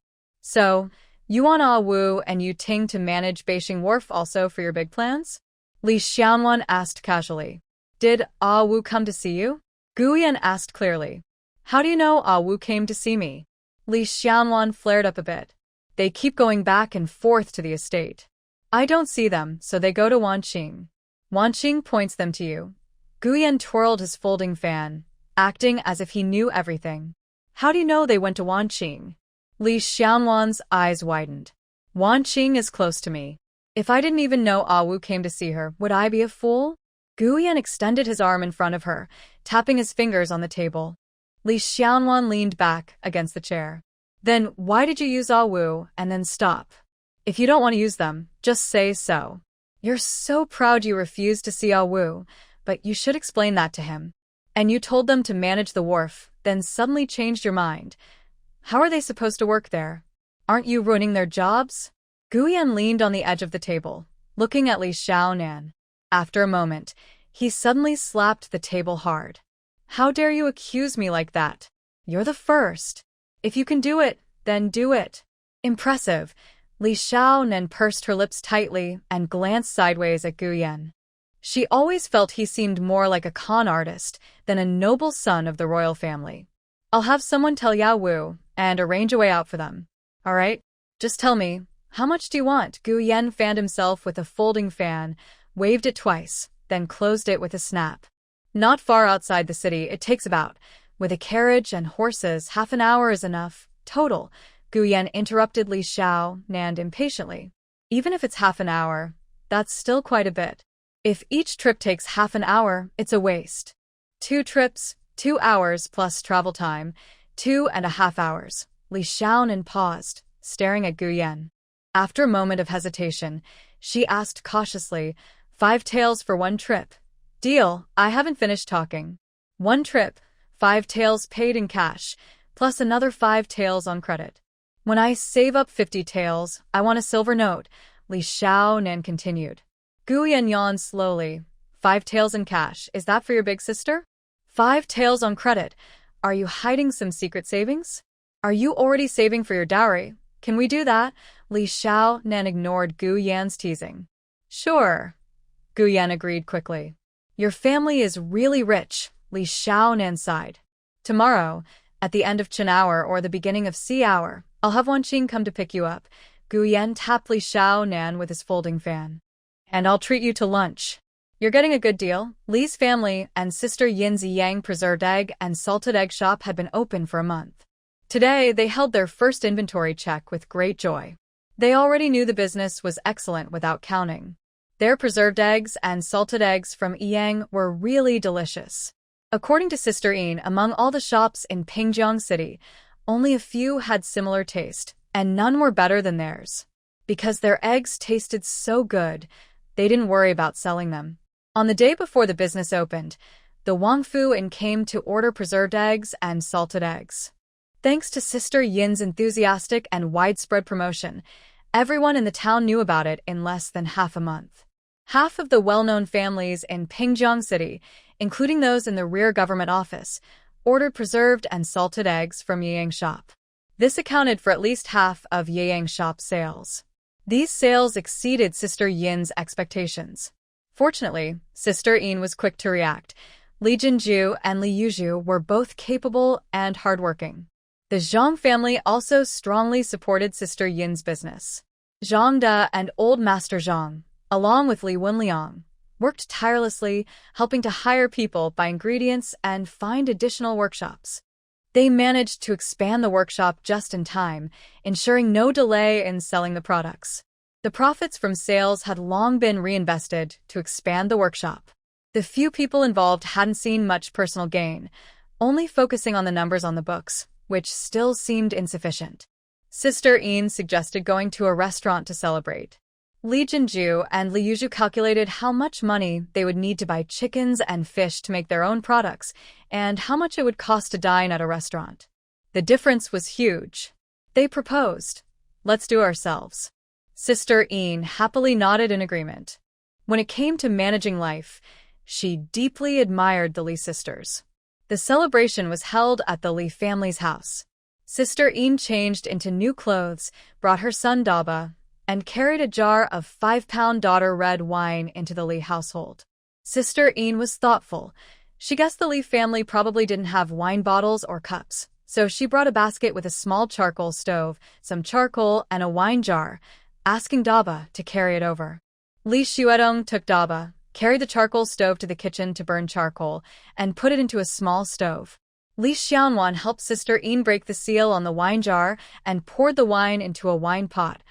So, You want Ah Wu and Yu Ting to manage Beijing Wharf also for your big plans? Li Xiaonan asked casually. Did Ah Wu come to see you? Gu Yan asked clearly. How do you know Ah Wu came to see me? Li Xiaonan flared up a bit. They keep going back and forth to the estate. I don't see them, so they go to Wanqing. Wanqing points them to you. Gu Yan twirled his folding fan, acting as if he knew everything. How do you know they went to Wanqing? Li Xiaonuan's eyes widened. Wanqing is close to me. If I didn't even know Ah Wu came to see her, would I be a fool? Gu Yan extended his arm in front of her, tapping his fingers on the table. Li Xiaonuan leaned back against the chair. Then why did you use Ah Wu and then stop? If you don't want to use them, just say so. You're so proud you refused to see Ah Wu, but you should explain that to him. And you told them to manage the wharf, then suddenly changed your mind. How are they supposed to work there? Aren't you ruining their jobs? Gu Yan leaned on the edge of the table, looking at Li Xiaonan. After a moment, he suddenly slapped the table hard. How dare you accuse me like that? You're the first. If you can do it, then do it. Impressive. Li Xiaonan pursed her lips tightly and glanced sideways at Gu Yan. She always felt he seemed more like a con artist than a noble son of the royal family. I'll have someone tell Yao Wu and arrange a way out for them. All right? Just tell me, how much do you want? Gu Yan fanned himself with a folding fan, waved it twice, then closed it with a snap. Not far outside the city, it takes about, with a carriage and horses, half an hour is enough, total. Gu Yan interrupted Li Xiaonan impatiently. Even if it's half an hour, that's still quite a bit. If each trip takes half an hour, it's a waste. 2 trips, 2 hours plus travel time, 2.5 hours. Li Xiaonan paused, staring at Gu Yan. After a moment of hesitation, she asked cautiously, 5 taels for 1 trip. Deal, I haven't finished talking. 1 trip, 5 taels paid in cash, plus another 5 taels on credit. When I save up 50 taels, I want a silver note, Li Xiaonan continued. Gu Yan yawned slowly. 5 taels in cash, is that for your big sister? 5 taels on credit. Are you hiding some secret savings? Are you already saving for your dowry? Can we do that? Li Xiaonan ignored Gu Yan's teasing. Sure. Gu Yan agreed quickly. Your family is really rich, Li Xiaonan sighed. Tomorrow, at the end of Chen hour or the beginning of Si hour, I'll have Wanqing come to pick you up. Gu Yan tapped Li Xiaonan with his folding fan. And I'll treat you to lunch. You're getting a good deal. Li's family and Sister Yin's Yang preserved egg and salted egg shop had been open for a month. Today, they held their first inventory check with great joy. They already knew the business was excellent without counting. Their preserved eggs and salted eggs from Yang were really delicious. According to Sister Yin, among all the shops in Pingjiang City, only a few had similar taste, and none were better than theirs. Because their eggs tasted so good, they didn't worry about selling them. On the day before the business opened, the Wangfu Inn came to order preserved eggs and salted eggs. Thanks to Sister Yin's enthusiastic and widespread promotion, everyone in the town knew about it in less than half a month. Half of the well-known families in Pingjiang City, including those in the rear government office, ordered preserved and salted eggs from Yiyang's shop. This accounted for at least half of Yiyang's shop's sales. These sales exceeded Sister Yin's expectations. Fortunately, Sister Yin was quick to react. Li Jinju and Li Yuzhu were both capable and hardworking. The Zhang family also strongly supported Sister Yin's business. Zhang De and Old Master Zhang, along with Li Wenliang, worked tirelessly, helping to hire people, buy ingredients, and find additional workshops. They managed to expand the workshop just in time, ensuring no delay in selling the products. The profits from sales had long been reinvested to expand the workshop. The few people involved hadn't seen much personal gain, only focusing on the numbers on the books, which still seemed insufficient. Sister Yin suggested going to a restaurant to celebrate. Li Jinju and Li Yuzhu calculated how much money they would need to buy chickens and fish to make their own products, and how much it would cost to dine at a restaurant. The difference was huge. They proposed, "Let's do it ourselves." Sister Yin happily nodded in agreement. When it came to managing life, she deeply admired the Li sisters. The celebration was held at the Li family's house. Sister Een changed into new clothes, brought her son Daba, and carried a jar of 5-pound daughter red wine into the Lee household. Sister Een was thoughtful. She guessed the Lee family probably didn't have wine bottles or cups, so she brought a basket with a small charcoal stove, some charcoal, and a wine jar, asking Daba to carry it over. Lee Xuedong took Daba, carried the charcoal stove to the kitchen to burn charcoal, and put it into a small stove. Li Xiaonan helped Sister Een break the seal on the wine jar and poured the wine into a wine pot,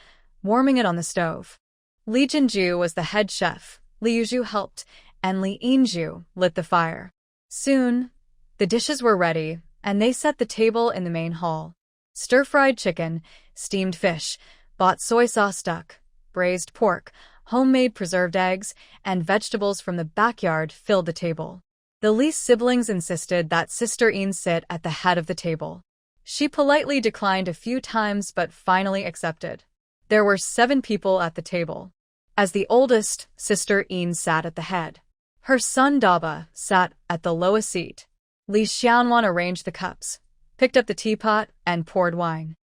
warming it on the stove. Li Jinju was the head chef, Li Yuzhu helped, and Li Yinju lit the fire. Soon, the dishes were ready, and they set the table in the main hall. Stir-fried chicken, steamed fish, bought soy sauce duck, braised pork, homemade preserved eggs, and vegetables from the backyard filled the table. The Lee siblings insisted that Sister Een sit at the head of the table. She politely declined a few times but finally accepted. There were 7 people at the table. As the oldest, Sister Een sat at the head. Her son Daba sat at the lowest seat. Li Xiaonan arranged the cups, picked up the teapot, and poured wine.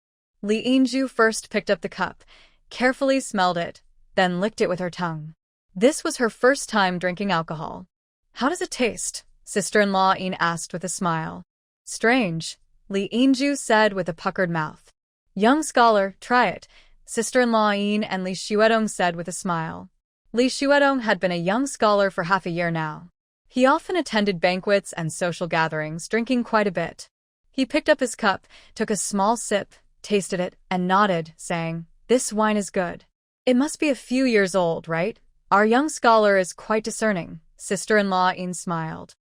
Li Yinju first picked up the cup, carefully smelled it, then licked it with her tongue. This was her first time drinking alcohol. "How does it taste?" Sister-in-law Een asked with a smile. "Strange," Li Yinju said with a puckered mouth. "Young scholar, try it," Sister-in-law Een and Li Xuedong said with a smile. Li Xuedong had been a young scholar for half a year now. He often attended banquets and social gatherings, drinking quite a bit. He picked up his cup, took a small sip, tasted it, and nodded, saying, "This wine is good. It must be a few years old, right? Our young scholar is quite discerning," Sister-in-law Een smiled.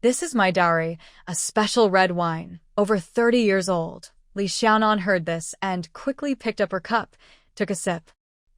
"This is my dowry, a special red wine, over 30 years old." Li Xiaonan heard this and quickly picked up her cup, took a sip.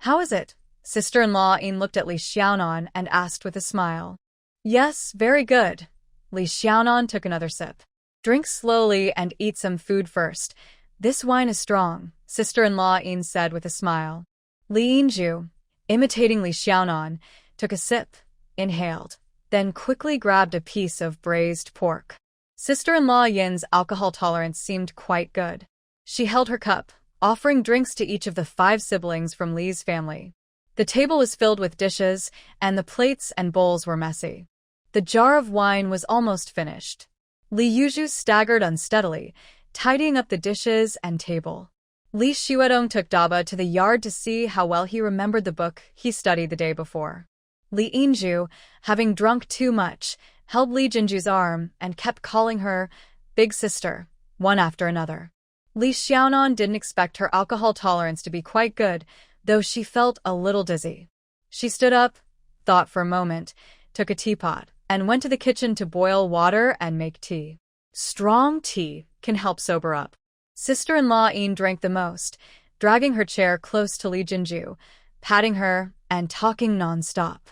"How is it?" Sister-in-law Een looked at Li Xiaonan and asked with a smile. "Yes, very good." Li Xiaonan took another sip. "Drink slowly and eat some food first. This wine is strong," Sister-in-law Een said with a smile. Li Yinju, imitating Li Xiaonan, took a sip, inhaled, then quickly grabbed a piece of braised pork. Sister-in-law Yin's alcohol tolerance seemed quite good. She held her cup, offering drinks to each of the 5 siblings from Li's family. The table was filled with dishes, and the plates and bowls were messy. The jar of wine was almost finished. Li Yuzhu staggered unsteadily, tidying up the dishes and table. Li Xuedong took Daba to the yard to see how well he remembered the book he studied the day before. Li Yinju, having drunk too much, held Li Jinju's arm and kept calling her "big sister," one after another. Li Xiaonan didn't expect her alcohol tolerance to be quite good, though she felt a little dizzy. She stood up, thought for a moment, took a teapot, and went to the kitchen to boil water and make tea. Strong tea can help sober up. Sister-in-law Een drank the most, dragging her chair close to Li Jinju, patting her, and talking non-stop.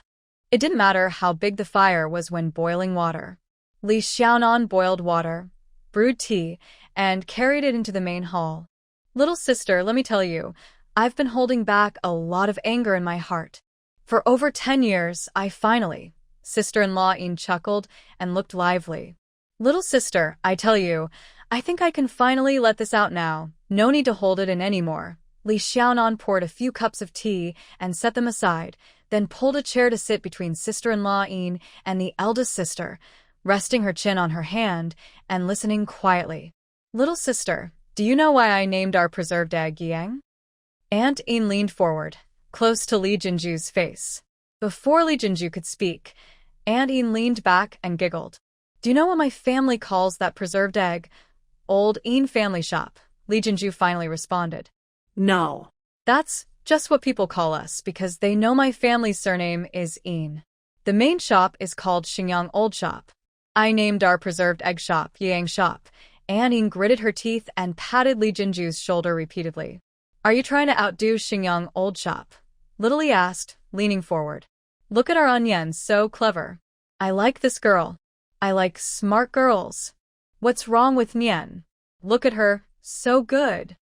It didn't matter how big the fire was when boiling water. Li Xiaonan boiled water, brewed tea, and carried it into the main hall. "Little sister, let me tell you, I've been holding back a lot of anger in my heart. For over 10 years, I finally..." Sister-in-law Een chuckled and looked lively. "Little sister, I tell you, I think I can finally let this out now. No need to hold it in anymore." Li Xiaonan poured a few cups of tea and set them aside, then pulled a chair to sit between Sister-in-law Een and the eldest sister, resting her chin on her hand and listening quietly. "Little sister, do you know why I named our preserved egg Yang?" Aunt Een leaned forward, close to Li Jinju's face. Before Li Jinju could speak, Aunt Een leaned back and giggled. "Do you know what my family calls that preserved egg?" "Old Een family shop," Li Jinju finally responded. No. "That's just what people call us because they know my family's surname is Een. The main shop is called Xingyang Old Shop. I named our preserved egg shop Yang Shop." Aunt Een gritted her teeth and patted Li Jinju's shoulder repeatedly. "Are you trying to outdo Xingyang Old Shop?" Little Li asked, leaning forward. "Look at our onions, so clever. I like this girl. I like smart girls. What's wrong with Nian? Look at her, so good.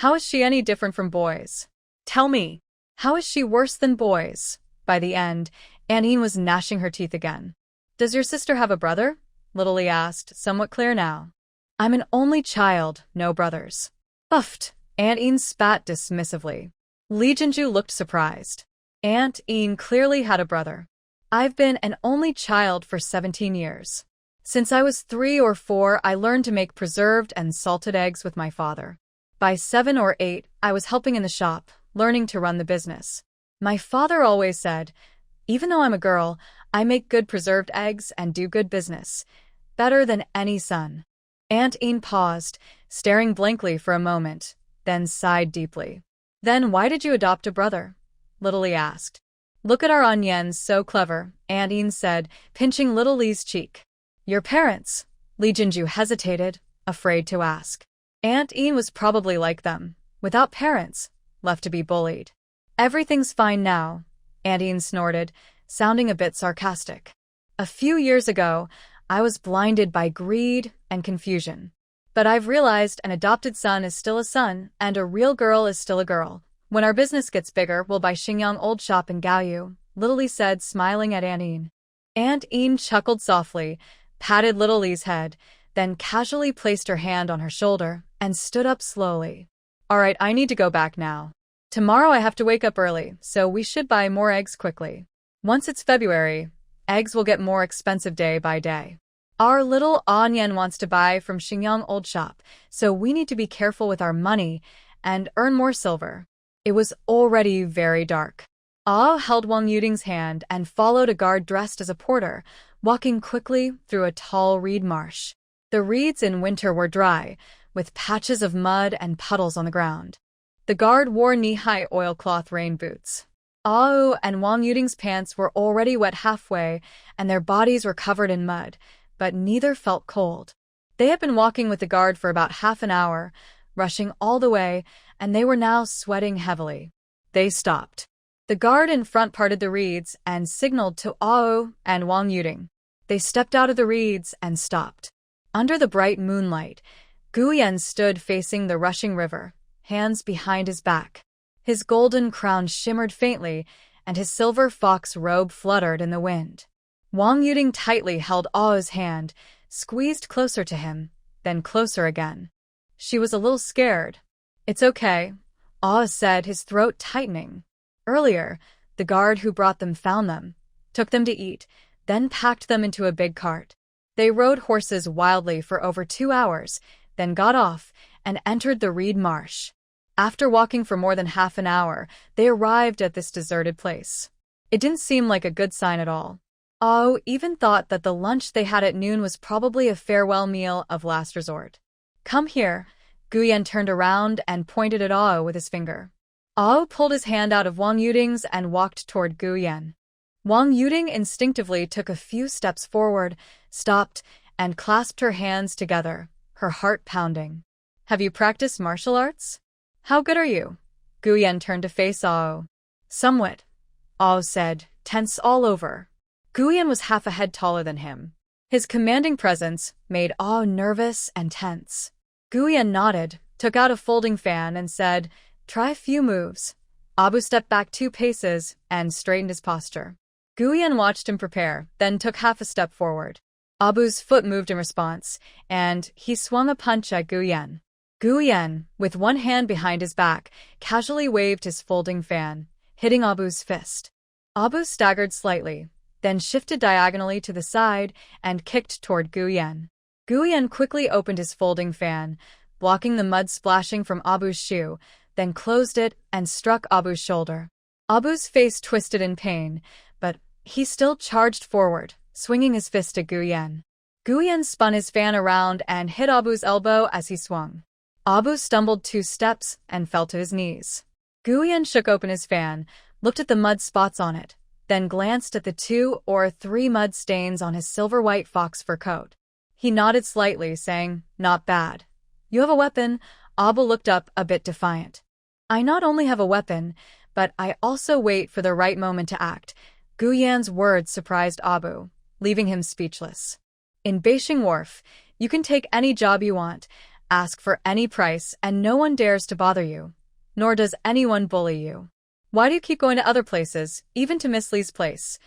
How is she any different from boys? Tell me, how is she worse than boys?" By the end, Aunt Een was gnashing her teeth again. "Does your sister have a brother?" Little Li asked, somewhat clear now. "I'm an only child, no brothers." Uffed. Aunt Een spat dismissively. Lee Jinju looked surprised. Aunt Een clearly had a brother. I've been an only child for 17 years. Since I was 3 or 4, I learned to make preserved and salted eggs with my father. By 7 or 8, I was helping in the shop, learning to run the business. My father always said, even though I'm a girl, I make good preserved eggs and do good business. Better than any son. Aunt Een paused, staring blankly for a moment, then sighed deeply. Then why did you adopt a brother? Little Lee asked. Look at our onions, so clever, Aunt Een said, pinching Little Lee's cheek. Your parents? Lee Jinju hesitated, afraid to ask. Aunt Een was probably like them, without parents, left to be bullied. Everything's fine now, Aunt Een snorted, sounding a bit sarcastic. A few years ago, I was blinded by greed and confusion. But I've realized an adopted son is still a son, and a real girl is still a girl. When our business gets bigger, we'll buy Xingyang Old Shop in Gaoyu, Little Lee said, smiling at Aunt Een. Aunt Een chuckled softly, patted Little Lee's head, then casually placed her hand on her shoulder and stood up slowly. All right, I need to go back now. Tomorrow I have to wake up early, so we should buy more eggs quickly. Once it's February, eggs will get more expensive day by day. Our little Onion wants to buy from Xingyang Old Shop, so we need to be careful with our money and earn more silver. It was already very dark. Ah held Wang Yuding's hand and followed a guard dressed as a porter, walking quickly through a tall reed marsh. The reeds in winter were dry, with patches of mud and puddles on the ground. The guard wore knee-high oilcloth rain boots. Ah and Wang Yuding's pants were already wet halfway, and their bodies were covered in mud, but neither felt cold. They had been walking with the guard for about half an hour, rushing all the way, and they were now sweating heavily. They stopped. The guard in front parted the reeds and signaled to Ao and Wang Yuding. They stepped out of the reeds and stopped. Under the bright moonlight, Guyan stood facing the rushing river, hands behind his back. His golden crown shimmered faintly, and his silver fox robe fluttered in the wind. Wang Yuding tightly held Ao's hand, squeezed closer to him, then closer again. She was a little scared. It's okay, Ao said, his throat tightening. Earlier, the guard who brought them found them, took them to eat, then packed them into a big cart. They rode horses wildly for over 2 hours, then got off and entered the reed marsh. After walking for more than half an hour, they arrived at this deserted place. It didn't seem like a good sign at all. Ao even thought that the lunch they had at noon was probably a farewell meal of last resort. Come here. Guyan turned around and pointed at Ao with his finger. Ao pulled his hand out of Wang Yuding's and walked toward Guyan. Wang Yuding instinctively took a few steps forward, stopped, and clasped her hands together, her heart pounding. Have you practiced martial arts? How good are you? Guyan turned to face Ao. Somewhat, Ao said, tense all over. Guyan was half a head taller than him. His commanding presence made Ao nervous and tense. Guyan nodded, took out a folding fan, and said, try a few moves. Abu stepped back 2 paces and straightened his posture. Guyan watched him prepare, then took half a step forward. Abu's foot moved in response, and he swung a punch at Guyan. Guyan, with one hand behind his back, casually waved his folding fan, hitting Abu's fist. Abu staggered slightly, then shifted diagonally to the side and kicked toward Guyan. Guyan quickly opened his folding fan, blocking the mud splashing from Abu's shoe, then closed it and struck Abu's shoulder. Abu's face twisted in pain, but he still charged forward, swinging his fist at Guyan. Guyan spun his fan around and hit Abu's elbow as he swung. Abu stumbled 2 steps and fell to his knees. Guyan shook open his fan, looked at the mud spots on it, then glanced at the 2 or 3 mud stains on his silver-white fox fur coat. He nodded slightly, saying, not bad. You have a weapon? Abu looked up a bit defiant. I not only have a weapon, but I also wait for the right moment to act. Guyan's words surprised Abu, leaving him speechless. In Beijing Wharf, you can take any job you want, ask for any price, and no one dares to bother you. Nor does anyone bully you. Why do you keep going to other places, even to Miss Lee's place?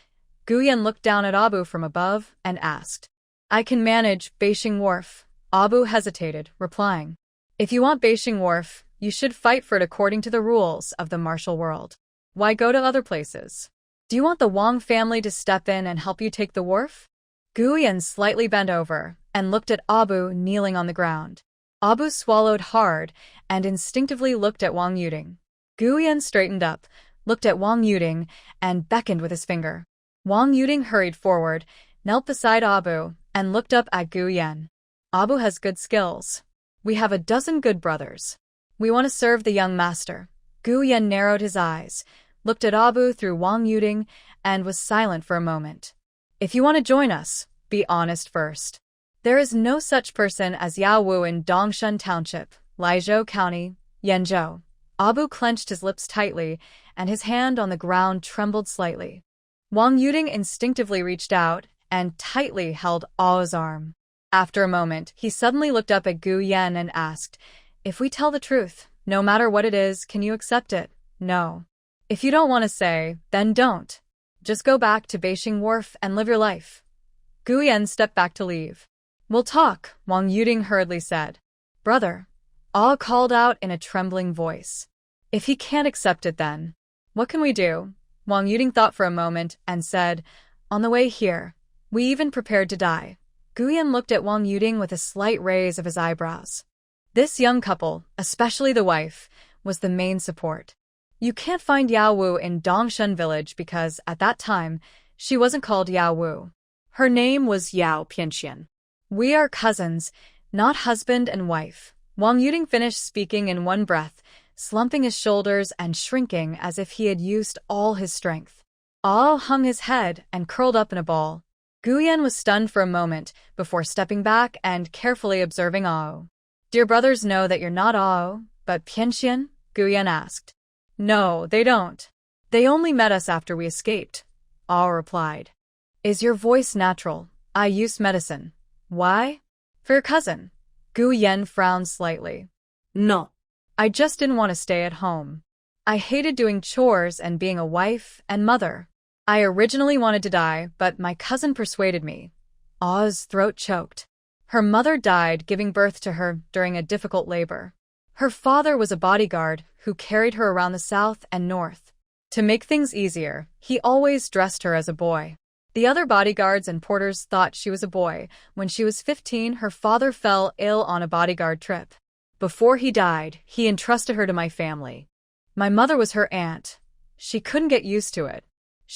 Guyan looked down at Abu from above and asked. I can manage Beijing Wharf. Abu hesitated, replying. If you want Beijing Wharf, you should fight for it according to the rules of the martial world. Why go to other places? Do you want the Wang family to step in and help you take the wharf? Gu Yan slightly bent over and looked at Abu kneeling on the ground. Abu swallowed hard and instinctively looked at Wang Yuding. Gu Yan straightened up, looked at Wang Yuding, and beckoned with his finger. Wang Yuding hurried forward, knelt beside Abu, and looked up at Gu Yan. Abu has good skills. We have a dozen good brothers. We want to serve the young master. Gu Yan narrowed his eyes, looked at Abu through Wang Yuding, and was silent for a moment. If you want to join us, be honest first. There is no such person as Yao Wu in Dongshan Township, Laizhou County, Yenzhou. Abu clenched his lips tightly, and his hand on the ground trembled slightly. Wang Yuding instinctively reached out and tightly held Ao's arm. After a moment, he suddenly looked up at Gu Yan and asked, "If we tell the truth, no matter what it is, can you accept it?" "No." "If you don't want to say, then don't. Just go back to Beijing Wharf and live your life." Gu Yan stepped back to leave. "We'll talk," Wang Yuding hurriedly said. "Brother," Ah called out in a trembling voice. "If he can't accept it then, what can we do?" Wang Yuding thought for a moment and said, "On the way here, we even prepared to die." Gu Yan looked at Wang Yuding with a slight raise of his eyebrows. This young couple, especially the wife, was the main support. You can't find Yao Wu in Dongshan village because, at that time, she wasn't called Yao Wu. Her name was Yao Pianxian. "We are cousins, not husband and wife." Wang Yuding finished speaking in one breath, slumping his shoulders and shrinking as if he had used all his strength. Ah hung his head and curled up in a ball. Gu Yan was stunned for a moment before stepping back and carefully observing Ao. "Dear brothers know that you're not Ao, but Pianxian?" Gu Yan asked. "No, they don't. They only met us after we escaped," Ao replied. "Is your voice natural? I use medicine." "Why?" "For your cousin." Gu Yan frowned slightly. No. "I just didn't want to stay at home. I hated doing chores and being a wife and mother. I originally wanted to die, but my cousin persuaded me." Ao's throat choked. Her mother died giving birth to her during a difficult labor. Her father was a bodyguard who carried her around the south and north. To make things easier, he always dressed her as a boy. The other bodyguards and porters thought she was a boy. When she was 15, her father fell ill on a bodyguard trip. Before he died, he entrusted her to my family. My mother was her aunt. She couldn't get used to it.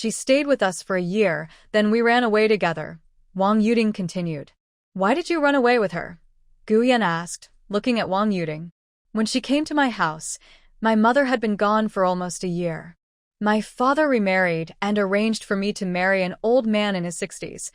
She stayed with us for a year, then we ran away together. Wang Yuding continued. "Why did you run away with her?" Gu Yan asked, looking at Wang Yuding. "When she came to my house, my mother had been gone for almost a year. My father remarried and arranged for me to marry an old man in his 60s.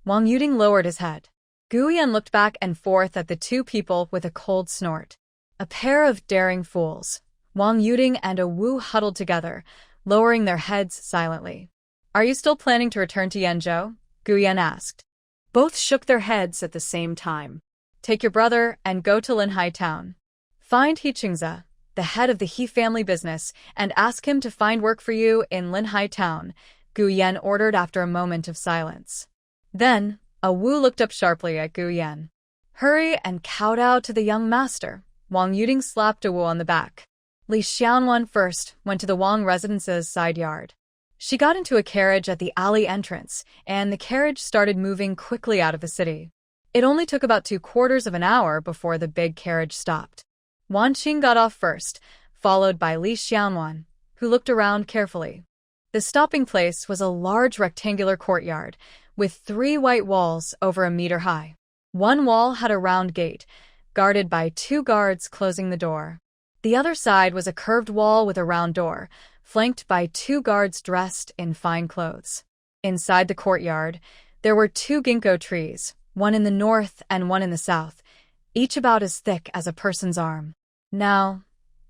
Wang Yuding lowered his head. Gu Yan looked back and forth at the two people with a cold snort. A pair of daring fools. Wang Yuding and a Wu huddled together, lowering their heads silently. "Are you still planning to return to Yenzhou?" Gu Yan asked. Both shook their heads at the same time. "Take your brother and go to Linhai town. Find He Qingze, the head of the He family business, and ask him to find work for you in Linhai town," Gu Yan ordered after a moment of silence. Then, a Wu looked up sharply at Gu Yan. "Hurry and kowtow to the young master." Wang Yuding slapped a Wu on the back. Li Xiaonuan first went to the Wang residence's side yard. She got into a carriage at the alley entrance, and the carriage started moving quickly out of the city. It only took about 3/4 of an hour before the big carriage stopped. Wan Qing got off first, followed by Li Xiaonuan, who looked around carefully. The stopping place was a large rectangular courtyard, with 3 white walls over a meter high. One wall had a round gate, guarded by 2 guards closing the door. The other side was a curved wall with a round door, flanked by 2 guards dressed in fine clothes. Inside the courtyard, there were 2 ginkgo trees, one in the north and one in the south, each about as thick as a person's arm. Now,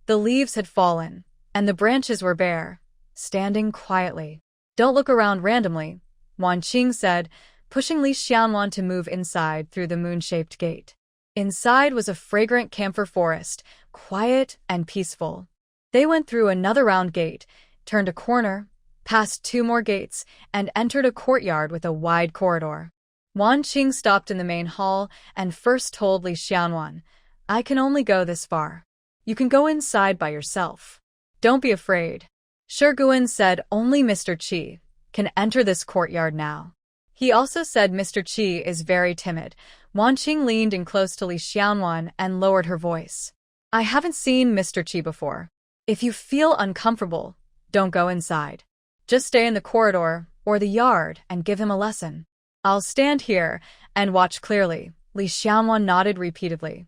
the leaves had fallen, and the branches were bare, standing quietly. "Don't look around randomly," Wan Qing said, pushing Li Xiaonuan to move inside through the moon-shaped gate. Inside was a fragrant camphor forest, quiet and peaceful. They went through another round gate, turned a corner, passed 2 more gates, and entered a courtyard with a wide corridor. Wan Qing stopped in the main hall and first told Li Xiaonuan, I can only go this far. You can go inside by yourself. Don't be afraid. Shiguan said only Mr. Qi can enter this courtyard now. He also said Mr. Qi is very timid. Wanqing leaned in close to Li Xiaonan and lowered her voice. I haven't seen Mr. Qi before. If you feel uncomfortable, don't go inside. Just stay in the corridor or the yard and give him a lesson. I'll stand here and watch clearly. Li Xiaonan nodded repeatedly.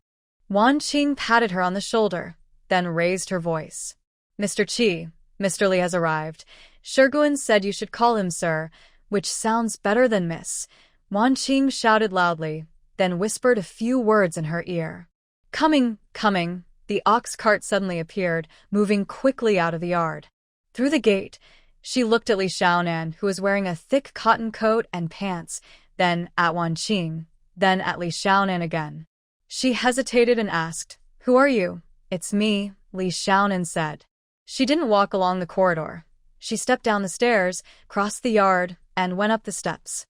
Wanqing patted her on the shoulder, then raised her voice. Mr. Qi, Mr. Li has arrived. Shiguan said you should call him sir, which sounds better than miss. Wanqing shouted loudly, then whispered a few words in her ear. Coming, coming. The ox cart suddenly appeared, moving quickly out of the yard. Through the gate, she looked at Li Xiaonan, who was wearing a thick cotton coat and pants, then at Wanqing, then at Li Xiaonan again. She hesitated and asked, Who are you? It's me, Li Xiaonan said. She didn't walk along the corridor. She stepped down the stairs, crossed the yard, and went up the steps.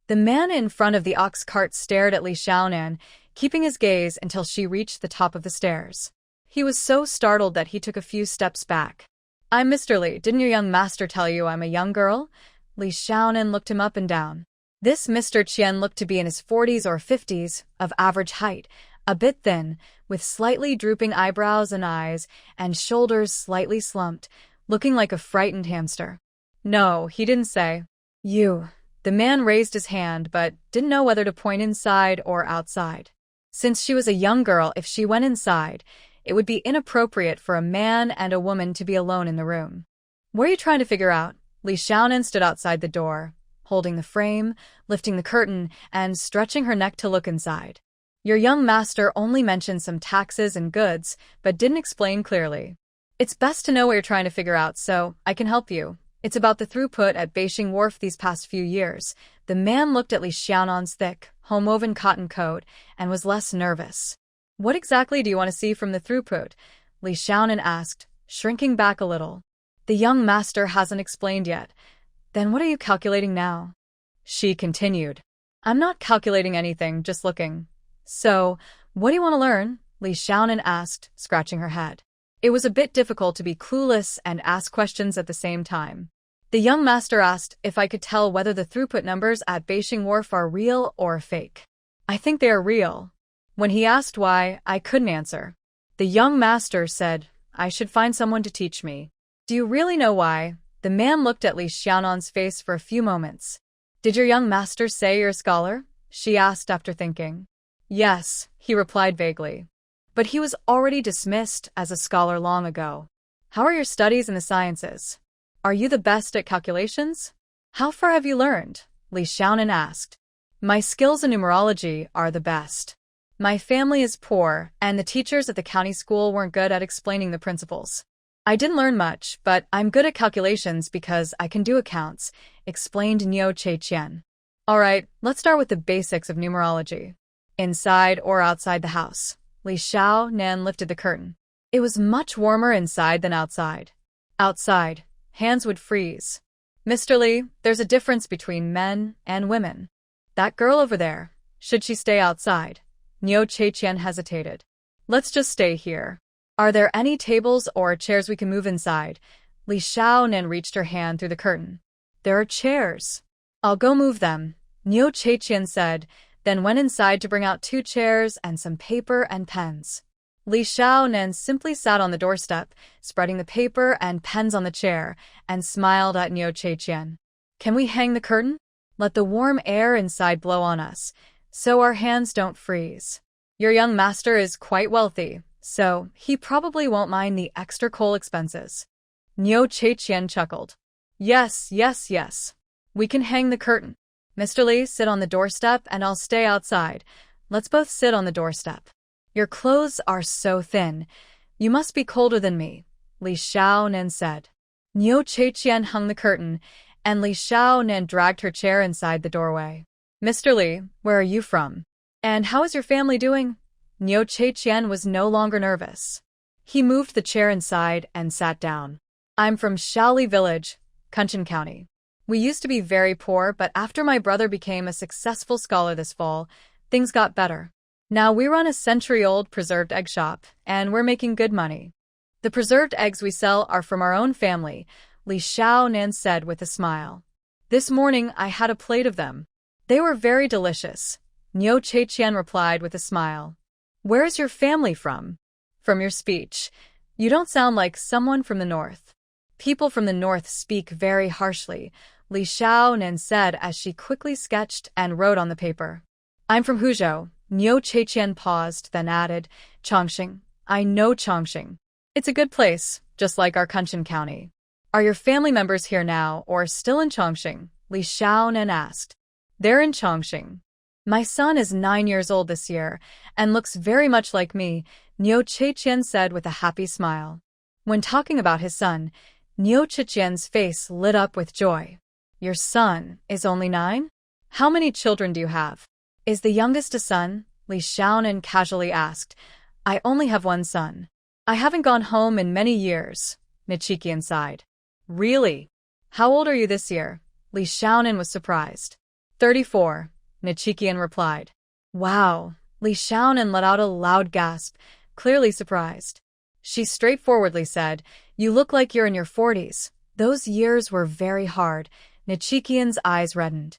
The man in front of the ox cart stared at Li Xiaonan, keeping his gaze until she reached the top of the stairs. He was so startled that he took a few steps back. I'm Mr. Li. Didn't your young master tell you I'm a young girl? Li Xiaonan looked him up and down. This Mr. Qian looked to be in his 40s or 50s, of average height, a bit thin, with slightly drooping eyebrows and eyes, and shoulders slightly slumped, looking like a frightened hamster. No, he didn't say. You. The man raised his hand but didn't know whether to point inside or outside. Since she was a young girl, if she went inside, it would be inappropriate for a man and a woman to be alone in the room. What are you trying to figure out? Li Xiaonan stood outside the door, holding the frame, lifting the curtain, and stretching her neck to look inside. Your young master only mentioned some taxes and goods, but didn't explain clearly. It's best to know what you're trying to figure out, so I can help you. It's about the throughput at Beijing Wharf these past few years. The man looked at Li Xiaonan's thick, home-woven cotton coat and was less nervous. What exactly do you want to see from the throughput? Li Xiaonan asked, shrinking back a little. The young master hasn't explained yet. Then what are you calculating now? She continued. I'm not calculating anything, just looking. So, what do you want to learn? Li Xiaonan asked, scratching her head. It was a bit difficult to be clueless and ask questions at the same time. The young master asked if I could tell whether the throughput numbers at Beijing Wharf are real or fake. I think they are real. When he asked why, I couldn't answer. The young master said, I should find someone to teach me. Do you really know why? The man looked at Li Xiaonan's face for a few moments. Did your young master say you're a scholar? She asked after thinking. Yes, he replied vaguely. But he was already dismissed as a scholar long ago. How are your studies in the sciences? Are you the best at calculations? How far have you learned? Li Xiaonan asked. My skills in numerology are the best. My family is poor, and the teachers at the county school weren't good at explaining the principles. I didn't learn much, but I'm good at calculations because I can do accounts, explained Niu Cheiqian. All right, let's start with the basics of numerology. Inside or outside the house? Li Xiaonan lifted the curtain. It was much warmer inside than outside. Outside, hands would freeze. Mr. Li, there's a difference between men and women. That girl over there, should she stay outside? Niu Cheiqian hesitated. Let's just stay here. Are there any tables or chairs we can move inside? Li Xiaonan reached her hand through the curtain. There are chairs. I'll go move them, Niu Cheiqian said, then went inside to bring out 2 chairs and some paper and pens. Li Xiaonan simply sat on the doorstep, spreading the paper and pens on the chair, and smiled at Niu Cheiqian. Can we hang the curtain? Let the warm air inside blow on us, so our hands don't freeze. Your young master is quite wealthy, so he probably won't mind the extra coal expenses. Niu Cheiqian chuckled. Yes, yes, yes. We can hang the curtain. Mr. Li, sit on the doorstep and I'll stay outside. Let's both sit on the doorstep. Your clothes are so thin. You must be colder than me, Li Xiaonan said. Niu Cheiqian hung the curtain, and Li Xiaonan dragged her chair inside the doorway. Mr. Li, where are you from? And how is your family doing? Niu Cheiqian was no longer nervous. He moved the chair inside and sat down. I'm from Shaoli Village, Kunshan County. We used to be very poor, but after my brother became a successful scholar this fall, things got better. Now we run a century-old preserved egg shop, and we're making good money. The preserved eggs we sell are from our own family, Li Xiaonan said with a smile. This morning I had a plate of them. They were very delicious, Niu Cheiqian replied with a smile. Where is your family from? From your speech, you don't sound like someone from the north. People from the north speak very harshly, Li Xiaonan said as she quickly sketched and wrote on the paper. I'm from Huzhou. Niu Cheiqian paused, then added, Chongqing. I know Chongqing. It's a good place, just like our Kunshan County. Are your family members here now or still in Chongqing? Li Xiaonan asked. They're in Chongqing. My son is 9 years old this year and looks very much like me, Niu Cheiqian said with a happy smile. When talking about his son, Niu Cheiqian's face lit up with joy. Your son is only 9? How many children do you have? Is the youngest a son? Li Xiaonan casually asked. I only have one son. I haven't gone home in many years, Nichikian sighed. Really? How old are you this year? Li Xiaonan was surprised. 34, Nichikian replied. Wow, Li Xiaonan let out a loud gasp, clearly surprised. She straightforwardly said, You look like you're in your 40s. Those years were very hard. Nichikian's eyes reddened.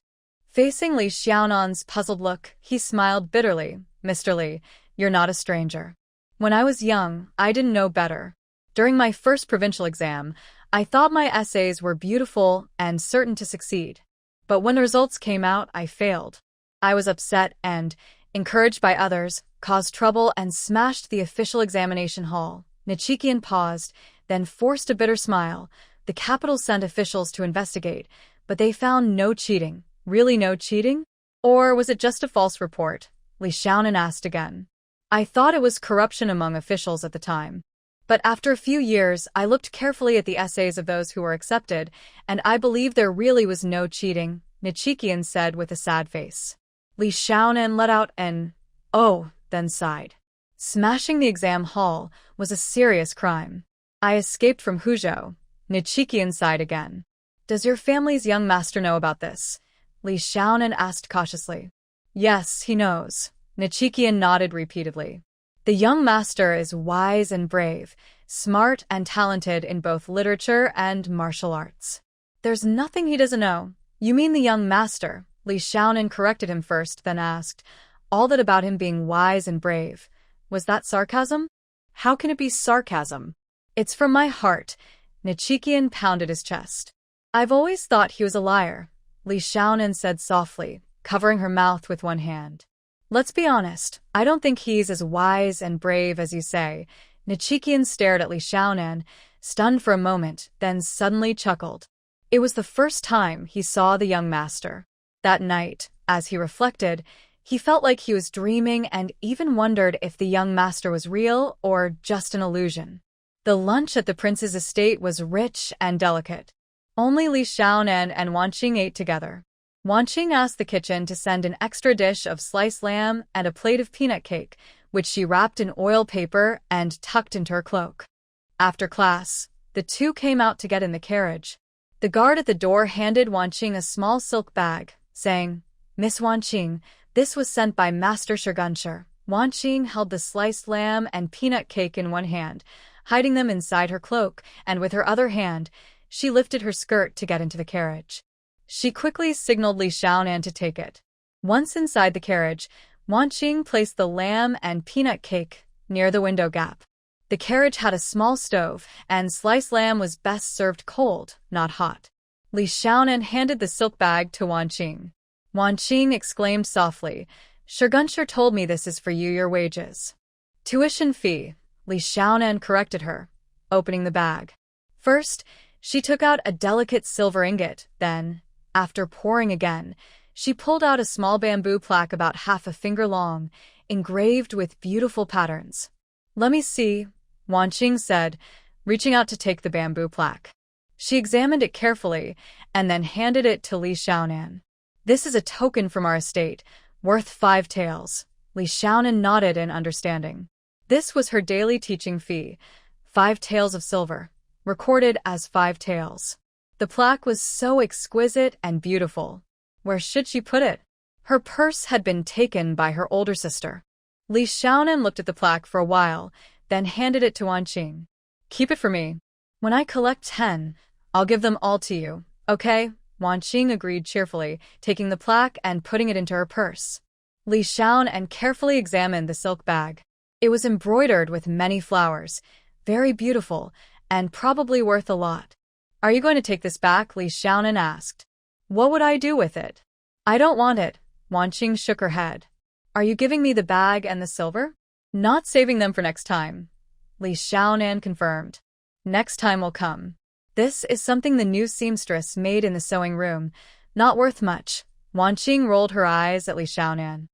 Facing Li Xiaonan's puzzled look, he smiled bitterly. Mr. Li, you're not a stranger. When I was young, I didn't know better. During my first provincial exam, I thought my essays were beautiful and certain to succeed. But when the results came out, I failed. I was upset and, encouraged by others, caused trouble and smashed the official examination hall. Nichikian paused, then forced a bitter smile. The capital sent officials to investigate, but they found no cheating. Really no cheating? Or was it just a false report? Li Xiaonan asked again. I thought it was corruption among officials at the time. But after a few years, I looked carefully at the essays of those who were accepted, and I believe there really was no cheating, Nichikian said with a sad face. Li Xiaonan let out an "oh," then sighed. Smashing the exam hall was a serious crime. I escaped from Huzhou. Nichikian sighed again. Does your family's young master know about this? Li Xiaonan asked cautiously. Yes, he knows. Nichikian nodded repeatedly. The young master is wise and brave, smart and talented in both literature and martial arts. There's nothing he doesn't know. You mean the young master? Li Xiaonan corrected him first, then asked, all that about him being wise and brave. Was that sarcasm? How can it be sarcasm? It's from my heart. Nichikian pounded his chest. I've always thought he was a liar, Li Xiaonan said softly, covering her mouth with one hand. Let's be honest, I don't think he's as wise and brave as you say. Nichikian stared at Li Xiaonan, stunned for a moment, then suddenly chuckled. It was the first time he saw the young master. That night, as he reflected, he felt like he was dreaming and even wondered if the young master was real or just an illusion. The lunch at the prince's estate was rich and delicate. Only Li Xiaonan and Wanqing ate together. Wanqing asked the kitchen to send an extra dish of sliced lamb and a plate of peanut cake, which she wrapped in oil paper and tucked into her cloak. After class, the two came out to get in the carriage. The guard at the door handed Wanqing a small silk bag, saying, Miss Wanqing, this was sent by Master Shirgunshir. Wanqing held the sliced lamb and peanut cake in one hand, hiding them inside her cloak, and with her other hand, she lifted her skirt to get into the carriage. She quickly signaled Li Xiaonan to take it. Once inside the carriage, Wanqing placed the lamb and peanut cake near the window gap. The carriage had a small stove, and sliced lamb was best served cold, not hot. Li Xiaonan handed the silk bag to Wanqing. Wanqing exclaimed softly, Shirgunshir told me this is for you, your wages. Tuition fee, Li Xiaonan corrected her, opening the bag. First, she took out a delicate silver ingot, then, after pouring again, she pulled out a small bamboo plaque about half a finger long, engraved with beautiful patterns. Let me see, Wanqing said, reaching out to take the bamboo plaque. She examined it carefully and then handed it to Li Xiaonan. This is a token from our estate, worth 5 taels. Li Xiaonan nodded in understanding. This was her daily teaching fee, 5 taels of silver, recorded as 5 taels. The plaque was so exquisite and beautiful. Where should she put it? Her purse had been taken by her older sister. Li Xiaonan looked at the plaque for a while, then handed it to Wan Qing. Keep it for me. When I collect 10, I'll give them all to you, okay? Wan Qing agreed cheerfully, taking the plaque and putting it into her purse. Li Xiaonan carefully examined the silk bag. It was embroidered with many flowers, very beautiful, and probably worth a lot. Are you going to take this back? Li Xiaonan asked. What would I do with it? I don't want it. Wan Qing shook her head. Are you giving me the bag and the silver? Not saving them for next time. Li Xiaonan confirmed. Next time will come. This is something the new seamstress made in the sewing room. Not worth much. Wan Qing rolled her eyes at Li Xiaonan.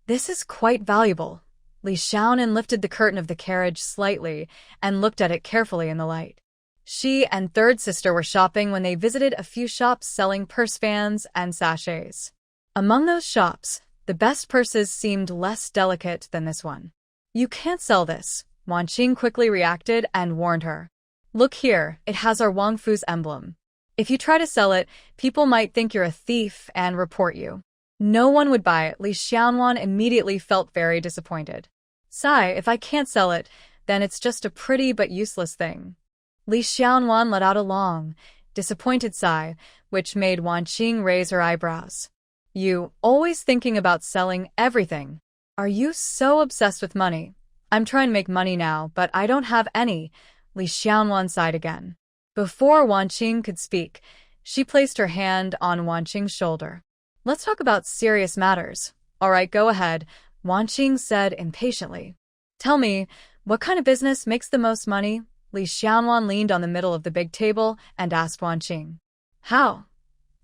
This is quite valuable. Li Xiaonan lifted the curtain of the carriage slightly and looked at it carefully in the light. She and third sister were shopping when they visited a few shops selling purse fans and sachets. Among those shops, the best purses seemed less delicate than this one. You can't sell this, Wan Qing quickly reacted and warned her. Look here, it has our Wang Fu's emblem. If you try to sell it, people might think you're a thief and report you. No one would buy it. Li Xiaonan immediately felt very disappointed. Sigh, if I can't sell it, then it's just a pretty but useless thing. Li Xiaonan let out a long, disappointed sigh, which made Wan Qing raise her eyebrows. You, always thinking about selling everything. Are you so obsessed with money? I'm trying to make money now, but I don't have any. Li Xiaonan sighed again. Before Wan Qing could speak, she placed her hand on Wan Qing's shoulder. Let's talk about serious matters. All right, go ahead, Wan Qing said impatiently. Tell me, what kind of business makes the most money? Li Xiaonan leaned on the middle of the big table and asked Wan Qing. How?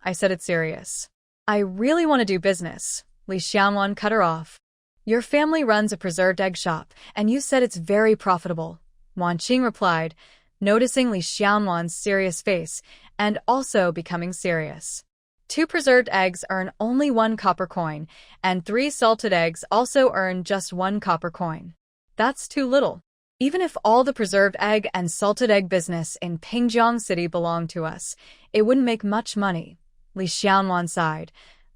I said it's serious. I really want to do business. Li Xiaonan cut her off. Your family runs a preserved egg shop, and you said it's very profitable. Wan Qing replied, noticing Li Xiaonan's serious face and also becoming serious. 2 preserved eggs earn only 1 copper coin, and 3 salted eggs also earn just 1 copper coin. That's too little. Even if all the preserved egg and salted egg business in Pingjiang City belonged to us, it wouldn't make much money. Li Xiaonan sighed,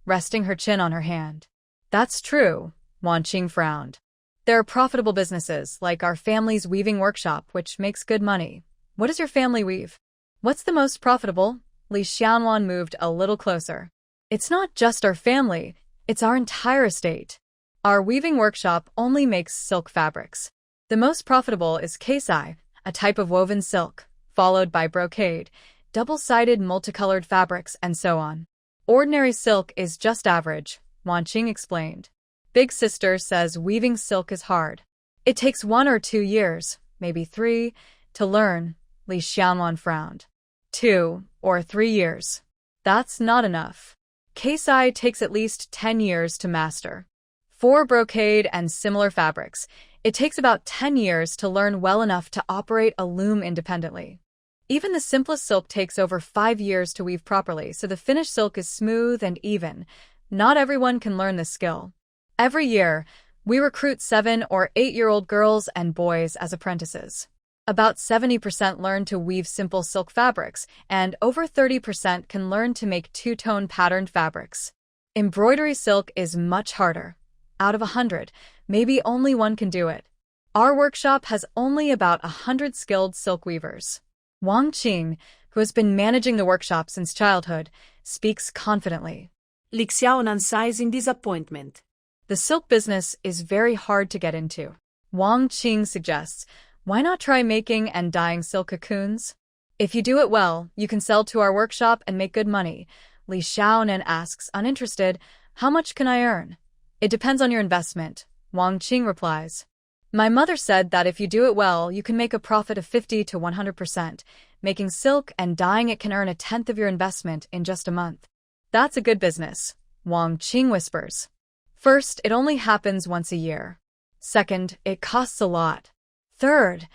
resting her chin on her hand. That's true, Wan Qing frowned. There are profitable businesses, like our family's weaving workshop, which makes good money. What does your family weave? What's the most profitable? Li Xiaonan moved a little closer. It's not just our family, it's our entire estate. Our weaving workshop only makes silk fabrics. The most profitable is keisai, a type of woven silk, followed by brocade, double-sided multicolored fabrics, and so on. Ordinary silk is just average, Wan Qing explained. Big sister says weaving silk is hard. It takes 1 or 2 years, maybe 3, to learn. Li Xiaonan frowned. 2 or 3 years. That's not enough. Keisai takes at least 10 years to master. For brocade and similar fabrics, it takes about 10 years to learn well enough to operate a loom independently. Even the simplest silk takes over 5 years to weave properly, so the finished silk is smooth and even. Not everyone can learn this skill. Every year, we recruit 7- or 8-year-old girls and boys as apprentices. About 70% learn to weave simple silk fabrics, and over 30% can learn to make 2-tone patterned fabrics. Embroidery silk is much harder. Out of 100, maybe only 1 can do it. Our workshop has only about 100 skilled silk weavers. Wang Qing, who has been managing the workshop since childhood, speaks confidently. Li Xiaonan sighs in disappointment. The silk business is very hard to get into. Wang Qing suggests, why not try making and dyeing silk cocoons? If you do it well, you can sell to our workshop and make good money. Li Xiaonan asks, uninterested, how much can I earn? It depends on your investment, Wang Qing replies. My mother said that if you do it well, you can make a profit of 50 to 100%. Making silk and dyeing it can earn 1/10 of your investment in just a month. That's a good business, Wang Qing whispers. First, it only happens once a year. Second, it costs a lot. Third,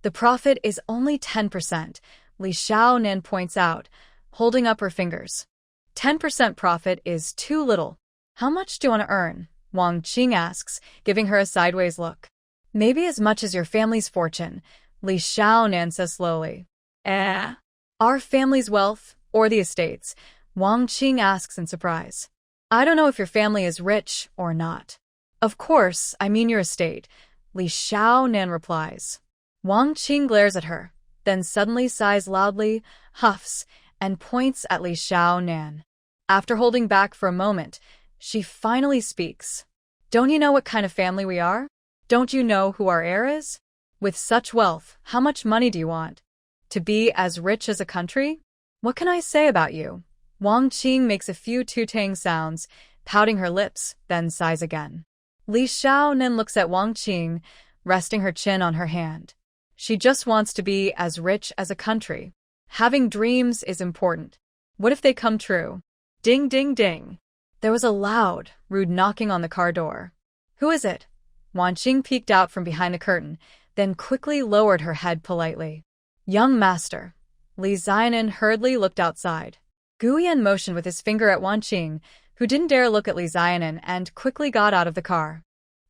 the profit is only 10%, Li Xiaonan points out, holding up her fingers. 10% profit is too little. How much do you want to earn? Wang Qing asks, giving her a sideways look. Maybe as much as your family's fortune, Li Xiaonan says slowly. Our family's wealth, or the estate's? Wang Qing asks in surprise. I don't know if your family is rich or not. Of course, I mean your estate, Li Xiaonan replies. Wang Qing glares at her, then suddenly sighs loudly, huffs, and points at Li Xiaonan. After holding back for a moment, she finally speaks. Don't you know what kind of family we are? Don't you know who our heir is? With such wealth, how much money do you want? To be as rich as a country? What can I say about you? Wang Qing makes a few tutang sounds, pouting her lips, then sighs again. Li Xiaonan looks at Wang Qing, resting her chin on her hand. She just wants to be as rich as a country. Having dreams is important. What if they come true? Ding, ding, ding. There was a loud, rude knocking on the car door. Who is it? Wang Qing peeked out from behind the curtain, then quickly lowered her head politely. Young master. Li Xiaonan hurriedly looked outside. Gu Yan motioned with his finger at Wang Qing, who didn't dare look at Li Xiaonan and quickly got out of the car.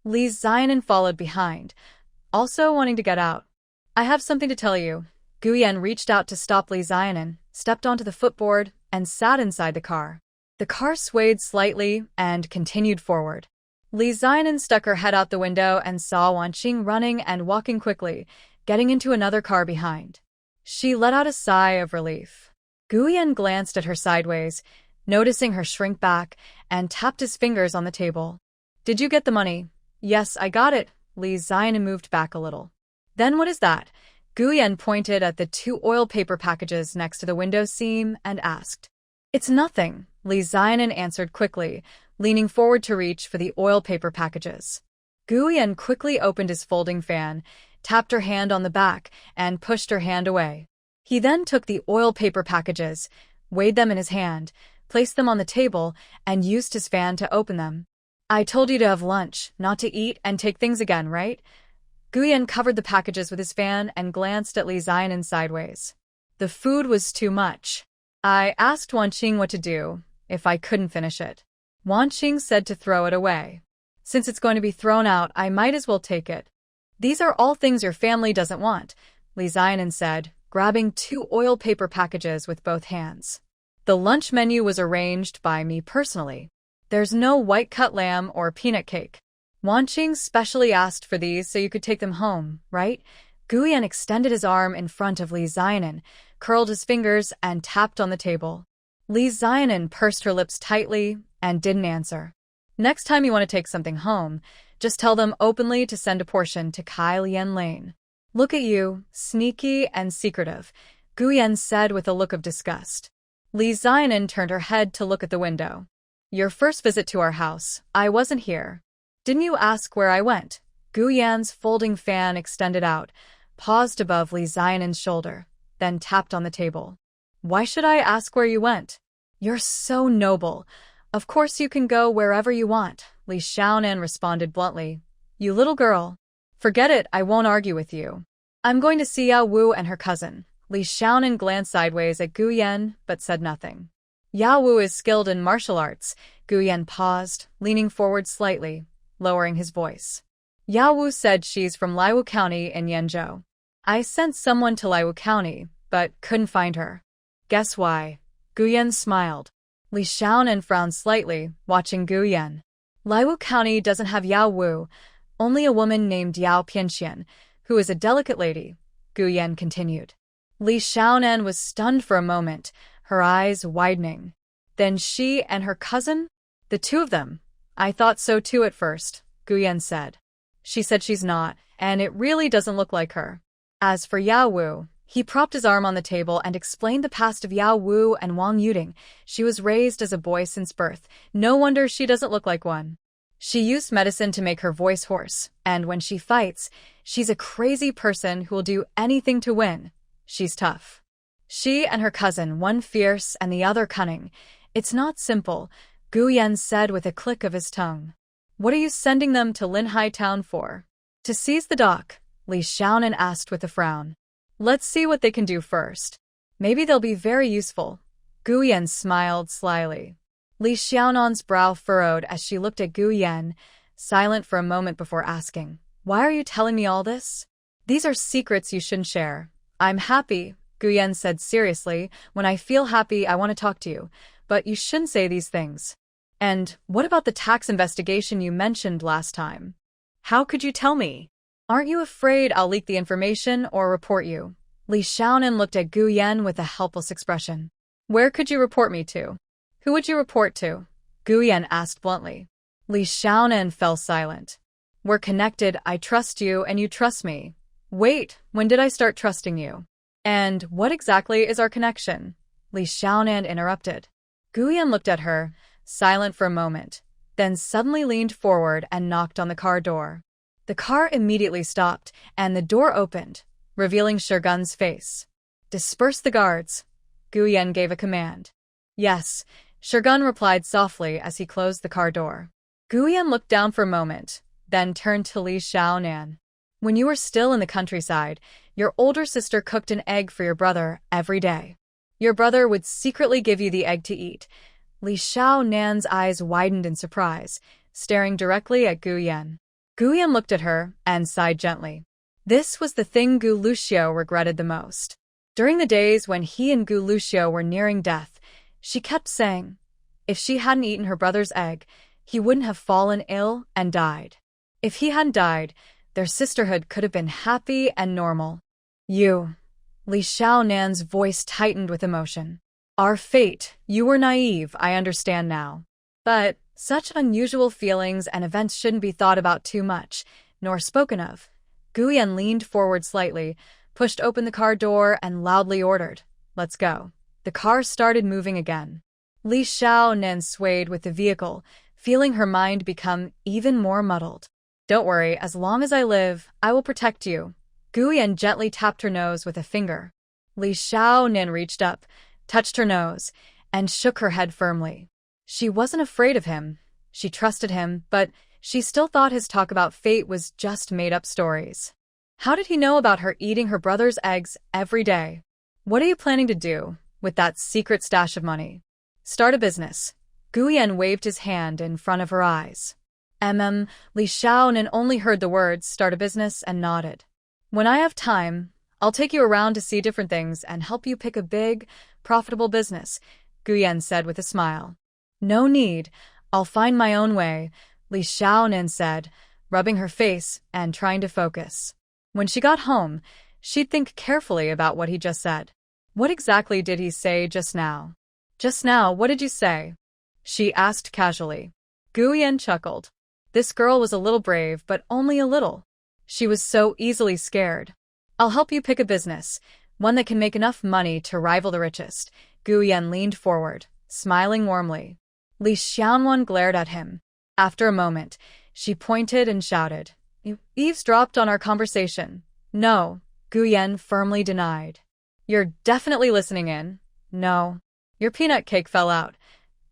Li Xiaonan followed behind, also wanting to get out. I have something to tell you. Gu Yan reached out to stop Li Xiaonan, stepped onto the footboard, and sat inside the car. The car swayed slightly and continued forward. Li Xiaonan stuck her head out the window and saw Wang Qing running and walking quickly, getting into another car behind. She let out a sigh of relief. Gu Yan glanced at her sideways, noticing her shrink back, and tapped his fingers on the table. Did you get the money? Yes, I got it. Li Xiaonan moved back a little. Then what is that? Gu Yan pointed at the 2 oil paper packages next to the window seam and asked. It's nothing, Li Xiaonan answered quickly, leaning forward to reach for the oil paper packages. Gu Yan quickly opened his folding fan, tapped her hand on the back, and pushed her hand away. He then took the oil paper packages, weighed them in his hand, placed them on the table, and used his fan to open them. I told you to have lunch, not to eat and take things again, right? Gu Yan covered the packages with his fan and glanced at Li Xiaonan sideways. The food was too much. I asked Wang Qing what to do if I couldn't finish it. Wang Qing said to throw it away. Since it's going to be thrown out, I might as well take it. These are all things your family doesn't want, Li Xiaonan said, grabbing 2 oil paper packages with both hands. The lunch menu was arranged by me personally. There's no white-cut lamb or peanut cake. Wang Qing specially asked for these so you could take them home, right? Gu Yan extended his arm in front of Li Xiaonan, curled his fingers, and tapped on the table. Li Xiaonan pursed her lips tightly and didn't answer. Next time you want to take something home, just tell them openly to send a portion to Kai Lian Lane. Look at you, sneaky and secretive, Gu Yan said with a look of disgust. Li Xiaonan turned her head to look at the window. Your first visit to our house, I wasn't here. Didn't you ask where I went? Gu Yan's folding fan extended out, paused above Li Xiaonan's shoulder, then tapped on the table. Why should I ask where you went? You're so noble. Of course you can go wherever you want, Li Xiaonan responded bluntly. You little girl. Forget it, I won't argue with you. I'm going to see Yao Wu and her cousin. Li Xiaonan glanced sideways at Gu Yan, but said nothing. Yao Wu is skilled in martial arts. Gu Yan paused, leaning forward slightly, lowering his voice. Yao Wu said she's from Liwu County in Yanzhou. I sent someone to Liwu County, but couldn't find her. Guess why? Gu Yan smiled. Li Xiaonan frowned slightly, watching Gu Yan. Liwu County doesn't have Yao Wu, only a woman named Yao Pianxian, who is a delicate lady, Gu Yan continued. Li Xiaonan was stunned for a moment, her eyes widening. Then she and her cousin? The 2 of them. I thought so too at first, Gu Yan said. She said she's not, and it really doesn't look like her. As for Yao Wu, he propped his arm on the table and explained the past of Yao Wu and Wang Yuding. She was raised as a boy since birth. No wonder she doesn't look like one. She used medicine to make her voice hoarse, and when she fights, she's a crazy person who will do anything to win. She's tough. She and her cousin, one fierce and the other cunning. It's not simple, Gu Yan said with a click of his tongue. What are you sending them to Linhai Town for? To seize the dock, Li Xiaonan asked with a frown. Let's see what they can do first. Maybe they'll be very useful. Gu Yan smiled slyly. Li Xiaonan's brow furrowed as she looked at Gu Yan, silent for a moment before asking, Why are you telling me all this? These are secrets you shouldn't share. I'm happy, Gu Yan said seriously. When I feel happy, I want to talk to you. But you shouldn't say these things. And what about the tax investigation you mentioned last time? How could you tell me? Aren't you afraid I'll leak the information or report you? Li Xiaonan looked at Gu Yan with a helpless expression. Where could you report me to? Who would you report to? Gu Yan asked bluntly. Li Xiaonan fell silent. We're connected, I trust you and you trust me. Wait, when did I start trusting you? And what exactly is our connection? Li Xiaonan interrupted. Gu Yan looked at her, silent for a moment, then suddenly leaned forward and knocked on the car door. The car immediately stopped, and the door opened, revealing Shogun's face. Disperse the guards. Gu Yan gave a command. Yes, Shogun replied softly as he closed the car door. Gu Yan looked down for a moment, then turned to Li Xiaonan. When you were still in the countryside, your older sister cooked an egg for your brother every day. Your brother would secretly give you the egg to eat. Li Xiaonan's eyes widened in surprise, staring directly at Gu Yan. Gu Yan looked at her and sighed gently. This was the thing Gu Lucio regretted the most. During the days when he and Gu Lucio were nearing death, she kept saying, if she hadn't eaten her brother's egg, he wouldn't have fallen ill and died. If he hadn't died, their sisterhood could have been happy and normal. You. Li Xiaonan's voice tightened with emotion. Our fate, you were naive, I understand now. But such unusual feelings and events shouldn't be thought about too much, nor spoken of. Gu Yan leaned forward slightly, pushed open the car door, and loudly ordered, let's go. The car started moving again. Li Xiaonan swayed with the vehicle, feeling her mind become even more muddled. Don't worry, as long as I live, I will protect you. Gu Yan gently tapped her nose with a finger. Li Xiaonan reached up, touched her nose, and shook her head firmly. She wasn't afraid of him. She trusted him, but she still thought his talk about fate was just made-up stories. How did he know about her eating her brother's eggs every day? What are you planning to do with that secret stash of money? Start a business. Gu Yan waved his hand in front of her eyes. Li Xiaonan only heard the words start a business and nodded. When I have time, I'll take you around to see different things and help you pick a big, profitable business, Gu Yan said with a smile. No need, I'll find my own way, Li Xiaonan said, rubbing her face and trying to focus. When she got home, she'd think carefully about what he just said. What exactly did he say just now? Just now, what did you say? She asked casually. Gu Yan chuckled. This girl was a little brave, but only a little. She was so easily scared. I'll help you pick a business, one that can make enough money to rival the richest. Gu Yan leaned forward, smiling warmly. Li Xiaonan glared at him. After a moment, she pointed and shouted, You eavesdropped on our conversation. No, Gu Yan firmly denied. You're definitely listening in. No. Your peanut cake fell out.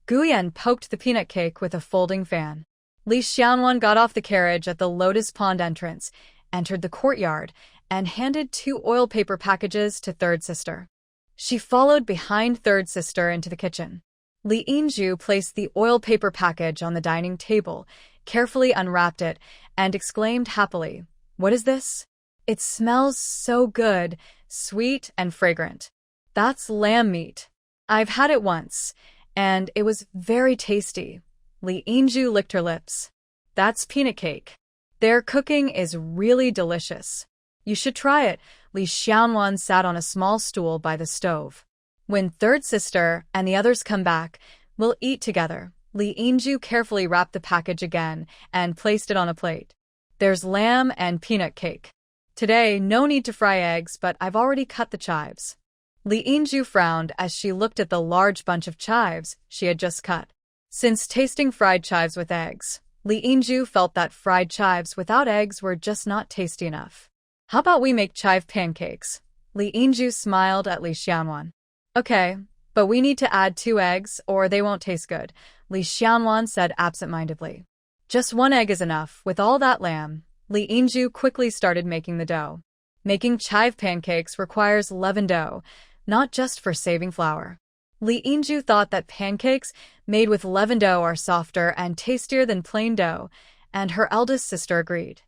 Gu Yan poked the peanut cake with a folding fan. Li Xiaonan got off the carriage at the Lotus Pond entrance, entered the courtyard, and handed 2 oil paper packages to third sister. She followed behind third sister into the kitchen. Li Yinju placed the oil paper package on the dining table, carefully unwrapped it, and exclaimed happily, What is this? It smells so good, sweet and fragrant. That's lamb meat. I've had it once, and it was very tasty. Li Yinju licked her lips. That's peanut cake. Their cooking is really delicious. You should try it. Li Xiaonan sat on a small stool by the stove. When third sister and the others come back, we'll eat together. Li Yinju carefully wrapped the package again and placed it on a plate. There's lamb and peanut cake. Today, no need to fry eggs, but I've already cut the chives. Li Yinju frowned as she looked at the large bunch of chives she had just cut. Since tasting fried chives with eggs, Li Yinju felt that fried chives without eggs were just not tasty enough. How about we make chive pancakes? Li Yinju smiled at Li Xiaonan. Okay, but we need to add 2 eggs or they won't taste good, Li Xiaonan said absent-mindedly. Just 1 egg is enough, with all that lamb. Li Yinju quickly started making the dough. Making chive pancakes requires leavened dough, not just for saving flour. Li Yinju thought that pancakes made with leavened dough are softer and tastier than plain dough, and her eldest sister agreed.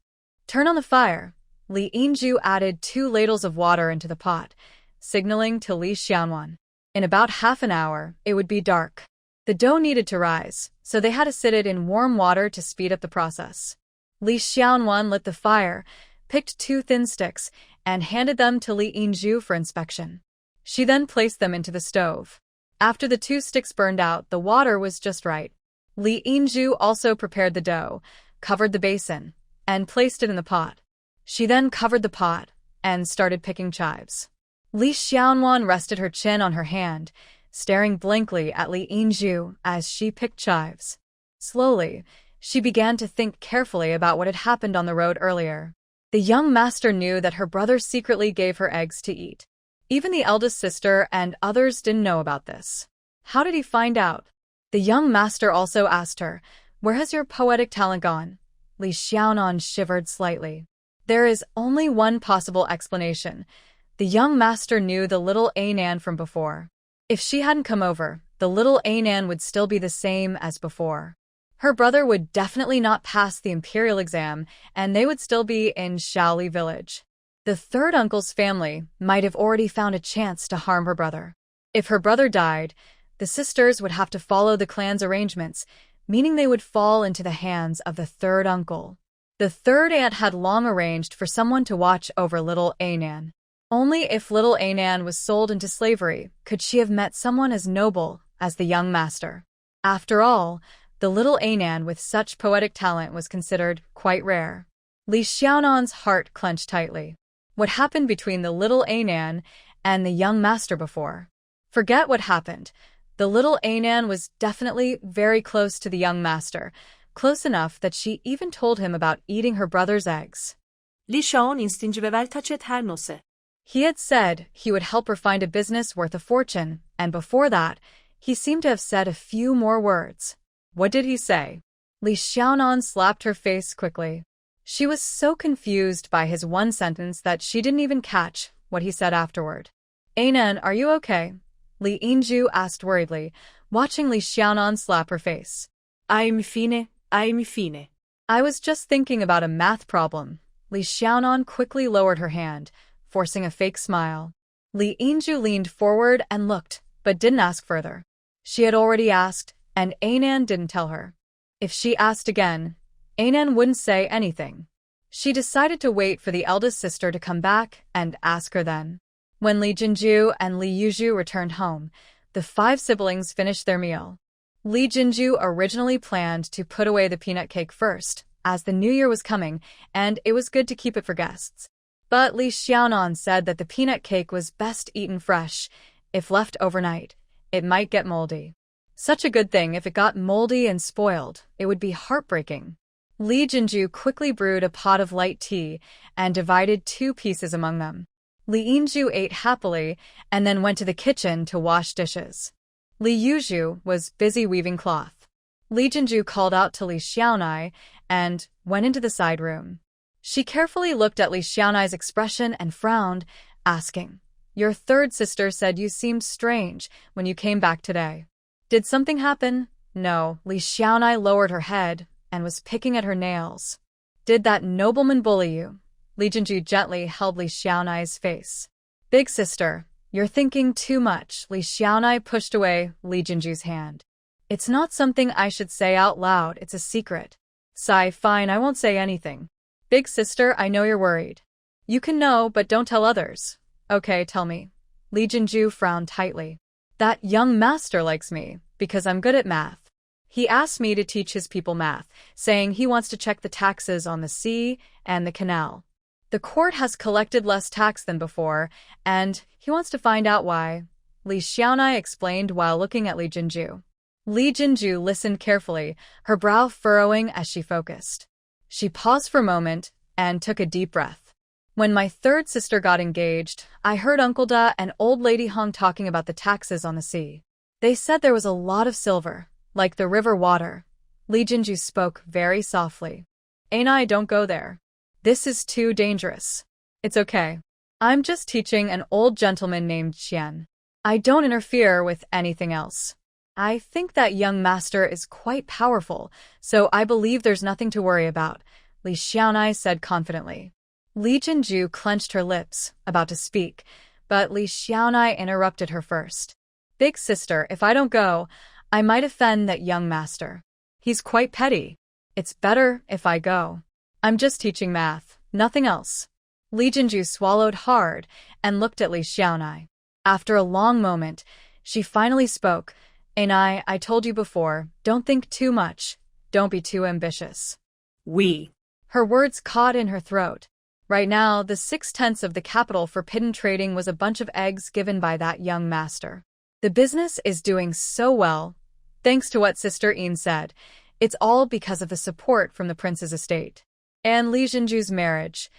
Turn on the fire. Li Yinju added 2 ladles of water into the pot, signaling to Li Xiaonan. In about half an hour, it would be dark. The dough needed to rise, so they had to sit it in warm water to speed up the process. Li Xiaonan lit the fire, picked 2 thin sticks, and handed them to Li Yinju for inspection. She then placed them into the stove. After the 2 sticks burned out, the water was just right. Li Yinju also prepared the dough, covered the basin, and placed it in the pot. She then covered the pot and started picking chives. Li Xiaonan rested her chin on her hand, staring blankly at Li Yinju as she picked chives. Slowly, she began to think carefully about what had happened on the road earlier. The young master knew that her brother secretly gave her eggs to eat. Even the eldest sister and others didn't know about this. How did he find out? The young master also asked her, "Where has your poetic talent gone?" Li Xiaonan shivered slightly. There is only one possible explanation. The young master knew the little Anan from before. If she hadn't come over, the little Anan would still be the same as before. Her brother would definitely not pass the imperial exam, and they would still be in Shaoli village. The third uncle's family might have already found a chance to harm her brother. If her brother died, the sisters would have to follow the clan's arrangements, meaning they would fall into the hands of the third uncle. The third aunt had long arranged for someone to watch over little Anan. Only if little Anan was sold into slavery could she have met someone as noble as the young master. After all, the little Anan with such poetic talent was considered quite rare. Li Xiaonan's heart clenched tightly. What happened between the little Anan and the young master before? Forget what happened. The little Anan was definitely very close to the young master, close enough that she even told him about eating her brother's eggs. Li Xiaon instingevel tachet her nose. He had said he would help her find a business worth a fortune, and before that, he seemed to have said a few more words. What did he say? Li Xiaonan slapped her face quickly. She was so confused by his one sentence that she didn't even catch what he said afterward. "Anan, are you okay?" Li Yinju asked worriedly, watching Li Xiaonan slap her face. I'm fine. I was just thinking about a math problem. Li Xiaonan quickly lowered her hand, forcing a fake smile. Li Yinju leaned forward and looked, but didn't ask further. She had already asked, and Anan didn't tell her. If she asked again, Anan wouldn't say anything. She decided to wait for the eldest sister to come back and ask her then. When Li Jinju and Li Yuju returned home, the 5 siblings finished their meal. Li Jinju originally planned to put away the peanut cake first, as the new year was coming, and it was good to keep it for guests. But Li Xiaonan said that the peanut cake was best eaten fresh. If left overnight, it might get moldy. Such a good thing if it got moldy and spoiled, it would be heartbreaking. Li Jinju quickly brewed a pot of light tea and divided 2 pieces among them. Li Yinju ate happily and then went to the kitchen to wash dishes. Li Yuju was busy weaving cloth. Li Jinju called out to Li Xiaonai and went into the side room. She carefully looked at Li Xiaonai's expression and frowned, asking, "Your third sister said you seemed strange when you came back today. Did something happen?" "No." Li Xiaonai lowered her head and was picking at her nails. "Did that nobleman bully you?" Li Jinju gently held Li Xiaonai's face. "Big sister, you're thinking too much." Li Xiaonai pushed away Li Jinju's hand. "It's not something I should say out loud, it's a secret." "Sigh, fine, I won't say anything." "Big sister, I know you're worried. You can know, but don't tell others." "Okay, tell me." Li Jinju frowned tightly. "That young master likes me, because I'm good at math. He asked me to teach his people math, saying he wants to check the taxes on the sea and the canal. The court has collected less tax than before, and he wants to find out why." Li Xiaonai explained while looking at Li Jinju. Li Jinju listened carefully, her brow furrowing as she focused. She paused for a moment and took a deep breath. "When my third sister got engaged, I heard Uncle Da and Old Lady Hong talking about the taxes on the sea. They said there was a lot of silver, like the river water." Li Jinju spoke very softly. "Ain't don't go there. This is too dangerous." "It's okay. I'm just teaching an old gentleman named Qian. I don't interfere with anything else. I think that young master is quite powerful, so I believe there's nothing to worry about," Li Xiaonai said confidently. Li Jinju clenched her lips, about to speak, but Li Xiaonai interrupted her first. "Big sister, if I don't go, I might offend that young master. He's quite petty. It's better if I go. I'm just teaching math, nothing else. Li Jinju swallowed hard and looked at Li Xiaonai. After a long moment, she finally spoke. Ainai, I told you before, don't think too much. Don't be too ambitious. We. Her words caught in her throat. Right now, the 6/10 of the capital for forbidden trading was a bunch of eggs given by that young master. The business is doing so well. Thanks to what Sister Yin said, it's all because of the support from the prince's estate. And Li Jinju's marriage.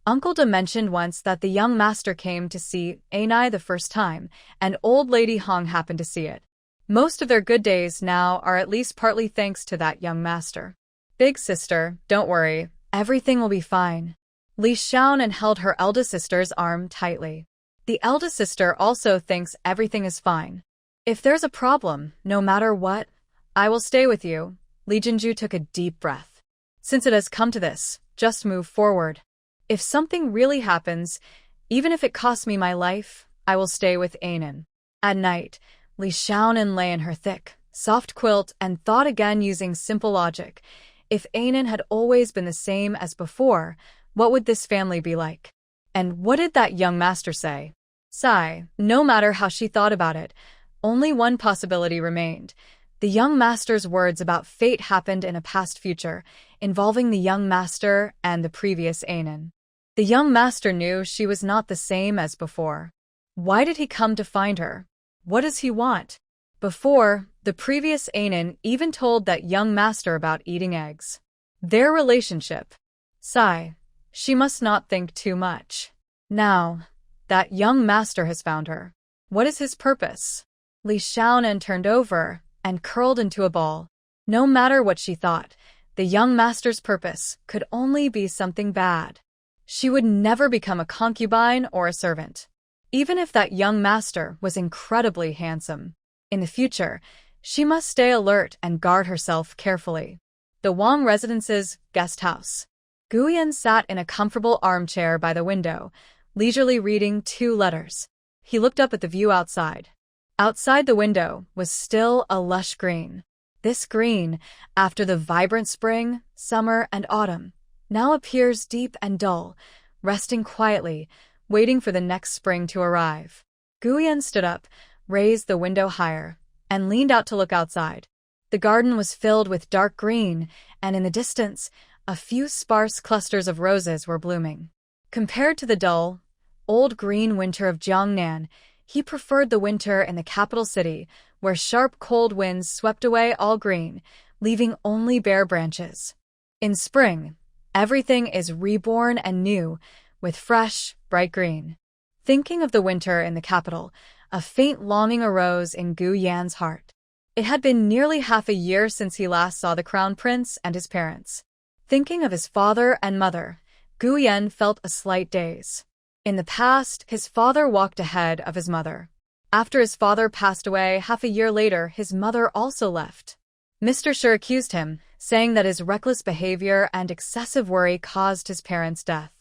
Uncle Da mentioned once that the young master came to see Ainai the first time, and old lady Hong happened to see it. Most of their good days now are at least partly thanks to that young master. Big sister, don't worry, everything will be fine. Li Xiaonan held her eldest sister's arm tightly. The eldest sister also thinks everything is fine. If there's a problem, no matter what, I will stay with you. Li Jinju took a deep breath. Since it has come to this, just move forward. If something really happens, even if it costs me my life, I will stay with Ainan. At night, Li Xiaonan lay in her thick, soft quilt and thought again using simple logic. If Ainan had always been the same as before, what would this family be like? And what did that young master say? Sigh, no matter how she thought about it, only one possibility remained. The young master's words about fate happened in a past future, involving the young master and the previous Ainan. The young master knew she was not the same as before. Why did he come to find her? What does he want? Before, the previous Ainan even told that young master about eating eggs. Their relationship. Sigh, she must not think too much. Now, that young master has found her. What is his purpose? Li Xiaonan turned over and curled into a ball. No matter what she thought, the young master's purpose could only be something bad. She would never become a concubine or a servant. Even if that young master was incredibly handsome. In the future, she must stay alert and guard herself carefully. The Wang residence's guest house. Guyan sat in a comfortable armchair by the window, leisurely reading 2 letters. He looked up at the view outside. Outside the window was still a lush green. This green, after the vibrant spring, summer, and autumn, now appears deep and dull, resting quietly, waiting for the next spring to arrive. Guyan stood up, raised the window higher, and leaned out to look outside. The garden was filled with dark green, and in the distance, a few sparse clusters of roses were blooming. Compared to the dull, old green winter of Jiangnan, he preferred the winter in the capital city, where sharp cold winds swept away all green, leaving only bare branches. In spring, everything is reborn and new, with fresh, bright green. Thinking of the winter in the capital, a faint longing arose in Gu Yan's heart. It had been nearly half a year since he last saw the crown prince and his parents. Thinking of his father and mother, Gu Yan felt a slight daze. In the past, his father walked ahead of his mother. After his father passed away half a year later, his mother also left. Mr. Shi accused him, saying that his reckless behavior and excessive worry caused his parents' death.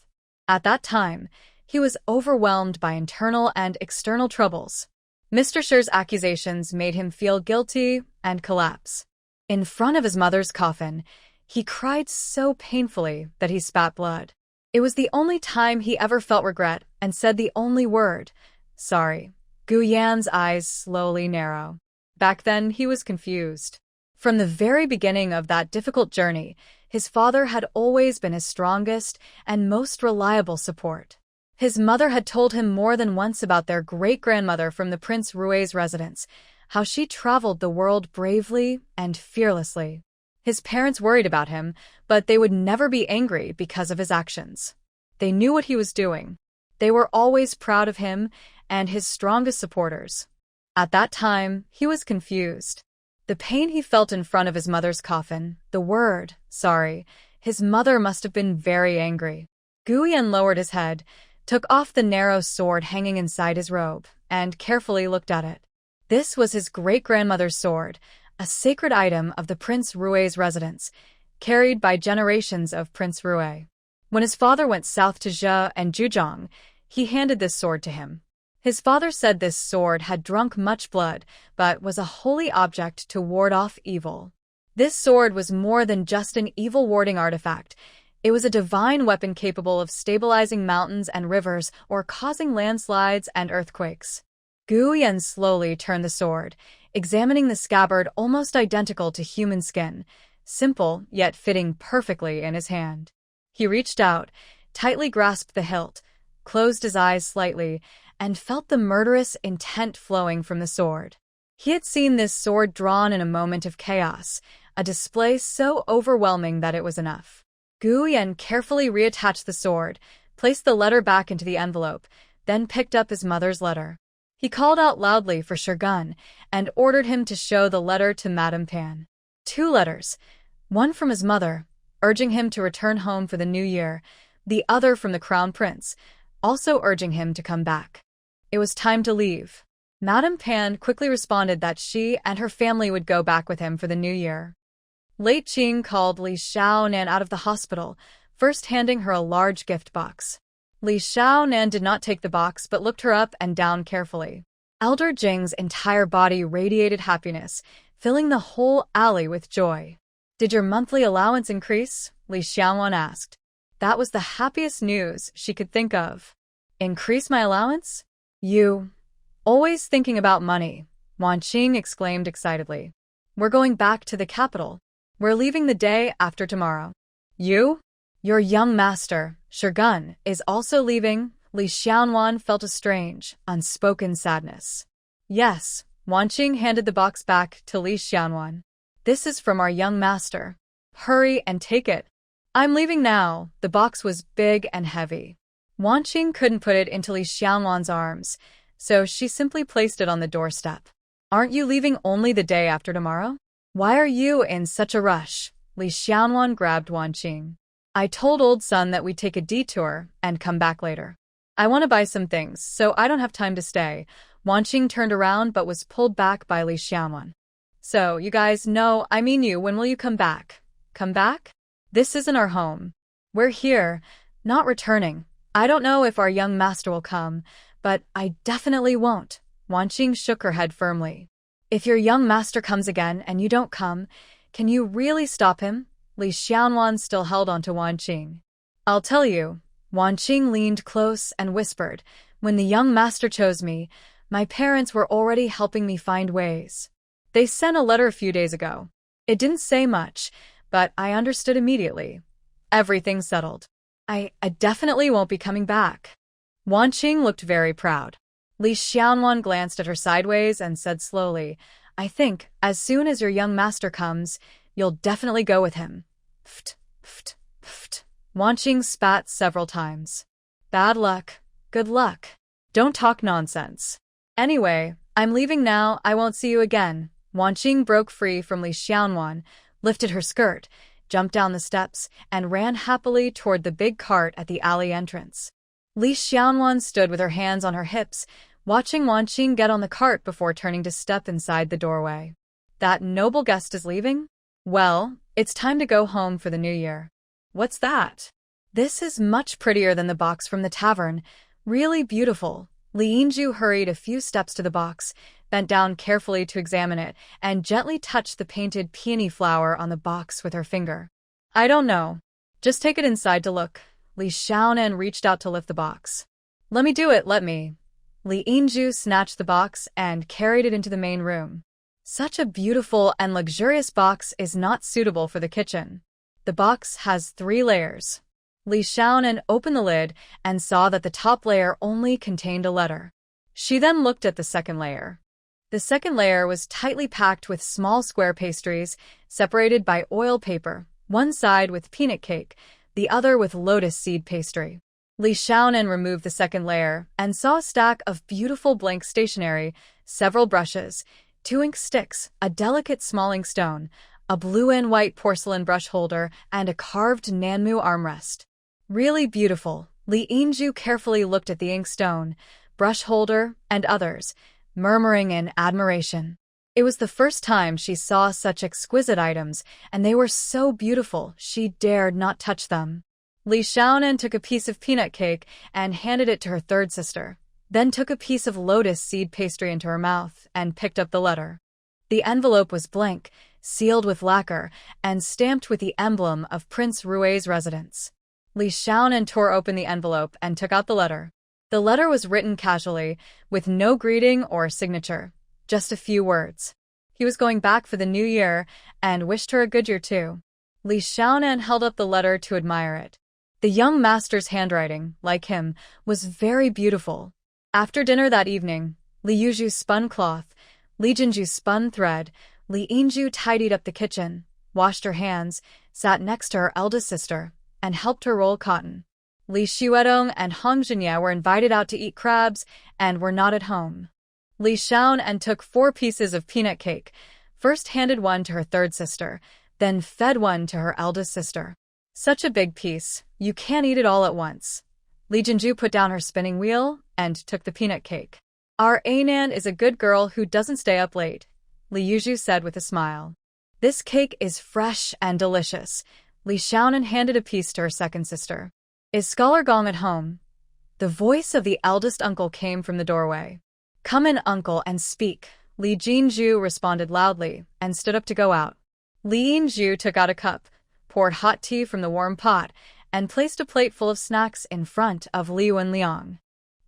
At that time, he was overwhelmed by internal and external troubles. Mr. Shi's accusations made him feel guilty and collapse. In front of his mother's coffin, he cried so painfully that he spat blood. It was the only time he ever felt regret and said the only word, sorry. Gu Yan's eyes slowly narrow. Back then, he was confused. From the very beginning of that difficult journey, his father had always been his strongest and most reliable support. His mother had told him more than once about their great-grandmother from the Prince Rui's residence, how she traveled the world bravely and fearlessly. His parents worried about him, but they would never be angry because of his actions. They knew what he was doing. They were always proud of him and his strongest supporters. At that time, he was confused. The pain he felt in front of his mother's coffin, the word, sorry, his mother must have been very angry. Gu Yan lowered his head, took off the narrow sword hanging inside his robe, and carefully looked at it. This was his great-grandmother's sword, a sacred item of the Prince Rui's residence, carried by generations of Prince Rui. When his father went south to Zhe and Zhejiang, he handed this sword to him. His father said this sword had drunk much blood, but was a holy object to ward off evil. This sword was more than just an evil-warding artifact. It was a divine weapon capable of stabilizing mountains and rivers or causing landslides and earthquakes. Gu Yan slowly turned the sword, examining the scabbard almost identical to human skin, simple yet fitting perfectly in his hand. He reached out, tightly grasped the hilt, closed his eyes slightly, and felt the murderous intent flowing from the sword. He had seen this sword drawn in a moment of chaos, a display so overwhelming that it was enough. Gu Yan carefully reattached the sword, placed the letter back into the envelope, then picked up his mother's letter. He called out loudly for Shirgun and ordered him to show the letter to Madame Pan. 2 letters, one from his mother, urging him to return home for the new year, the other from the Crown Prince, also urging him to come back. It was time to leave. Madame Pan quickly responded that she and her family would go back with him for the new year. Late Qing called Li Xiaonan out of the hospital, first handing her a large gift box. Li Xiaonan did not take the box but looked her up and down carefully. Elder Jing's entire body radiated happiness, filling the whole alley with joy. "Did your monthly allowance increase?" Li Xiaonan asked. That was the happiest news she could think of. "Increase my allowance? You always thinking about money," Wan Qing exclaimed excitedly. "We're going back to the capital. We're leaving the day after tomorrow." "You? Your young master, Shirgun, is also leaving?" Li Xiaonan felt a strange, unspoken sadness. "Yes," Wan Qing handed the box back to Li Xiaonan. "This is from our young master. Hurry and take it." "I'm leaving now." The box was big and heavy. Wan Qing couldn't put it into Li Xiaonan's arms, so she simply placed it on the doorstep. "Aren't you leaving only the day after tomorrow? Why are you in such a rush?" Li Xiaonan grabbed Wan Qing. "I told old son that we'd take a detour and come back later. I want to buy some things, so I don't have time to stay." Wan Qing turned around but was pulled back by Li Xiaonan. "So, you guys know, I mean you, when will you come back?" "Come back? This isn't our home. We're here, not returning. I don't know if our young master will come, but I definitely won't." Wan Qing shook her head firmly. "If your young master comes again and you don't come, can you really stop him?" Li Xiaonan still held on to Wan Qing. "I'll tell you." Wan Qing leaned close and whispered, "When the young master chose me, my parents were already helping me find ways. They sent a letter a few days ago. It didn't say much, but I understood immediately. Everything's settled. I definitely won't be coming back." Wan Qing looked very proud. Li Xiaonan glanced at her sideways and said slowly, "I think, as soon as your young master comes, you'll definitely go with him." Pft, pft, pft. Wan Qing spat several times. "Bad luck. Good luck. Don't talk nonsense. Anyway, I'm leaving now, I won't see you again." Wan Qing broke free from Li Xiaonan, lifted her skirt, jumped down the steps, and ran happily toward the big cart at the alley entrance. Li Xiaonan stood with her hands on her hips, watching Wan Qing get on the cart before turning to step inside the doorway. "That noble guest is leaving? Well, it's time to go home for the new year." "What's that?" "This is much prettier than the box from the tavern. Really beautiful." Li Yingju hurried a few steps to the box, bent down carefully to examine it, and gently touched the painted peony flower on the box with her finger. "I don't know. Just take it inside to look." Li Xiaonan reached out to lift the box. "Let me do it, let me." Li Yingju snatched the box and carried it into the main room. Such a beautiful and luxurious box is not suitable for the kitchen. The box has 3 layers. Li Xiaonan opened the lid and saw that the top layer only contained a letter. She then looked at the second layer. The second layer was tightly packed with small square pastries, separated by oil paper, one side with peanut cake, the other with lotus seed pastry. Li Xiaonan removed the second layer and saw a stack of beautiful blank stationery, several brushes, 2 ink sticks, a delicate small ink stone, a blue and white porcelain brush holder, and a carved Nanmu armrest. Really beautiful. Li Yingju carefully looked at the ink stone, brush holder, and others, murmuring in admiration. It was the first time she saw such exquisite items, and they were so beautiful she dared not touch them. Li Xiaonan took a piece of peanut cake and handed it to her third sister. then took a piece of lotus seed pastry into her mouth and picked up the letter. The envelope was blank, sealed with lacquer, and stamped with the emblem of Prince Rui's residence. Li Xiaonan tore open the envelope and took out the letter. The letter was written casually, with no greeting or signature, just a few words. He was going back for the new year and wished her a good year too. Li Xiaonan held up the letter to admire it. The young master's handwriting, like him, was very beautiful. After dinner that evening, Li Yuzhu spun cloth, Li Jinju spun thread, Li Yinju tidied up the kitchen, washed her hands, sat next to her eldest sister, and helped her roll cotton. Li Xuedong and Hong Jianye were invited out to eat crabs and were not at home. Li Xiaonan took 4 pieces of peanut cake, first handed one to her third sister, then fed one to her eldest sister. Such a big piece, you can't eat it all at once. Li Jinju put down her spinning wheel and took the peanut cake. Our Anan is a good girl who doesn't stay up late, Li Yuzhu said with a smile. This cake is fresh and delicious. Li Xiaonan handed a piece to her second sister. Is Scholar Gong at home? The voice of the eldest uncle came from the doorway. Come in, uncle, and speak, Li Jinju responded loudly and stood up to go out. Li Yinju took out a cup, poured hot tea from the warm pot, and placed a plate full of snacks in front of Li Wenliang.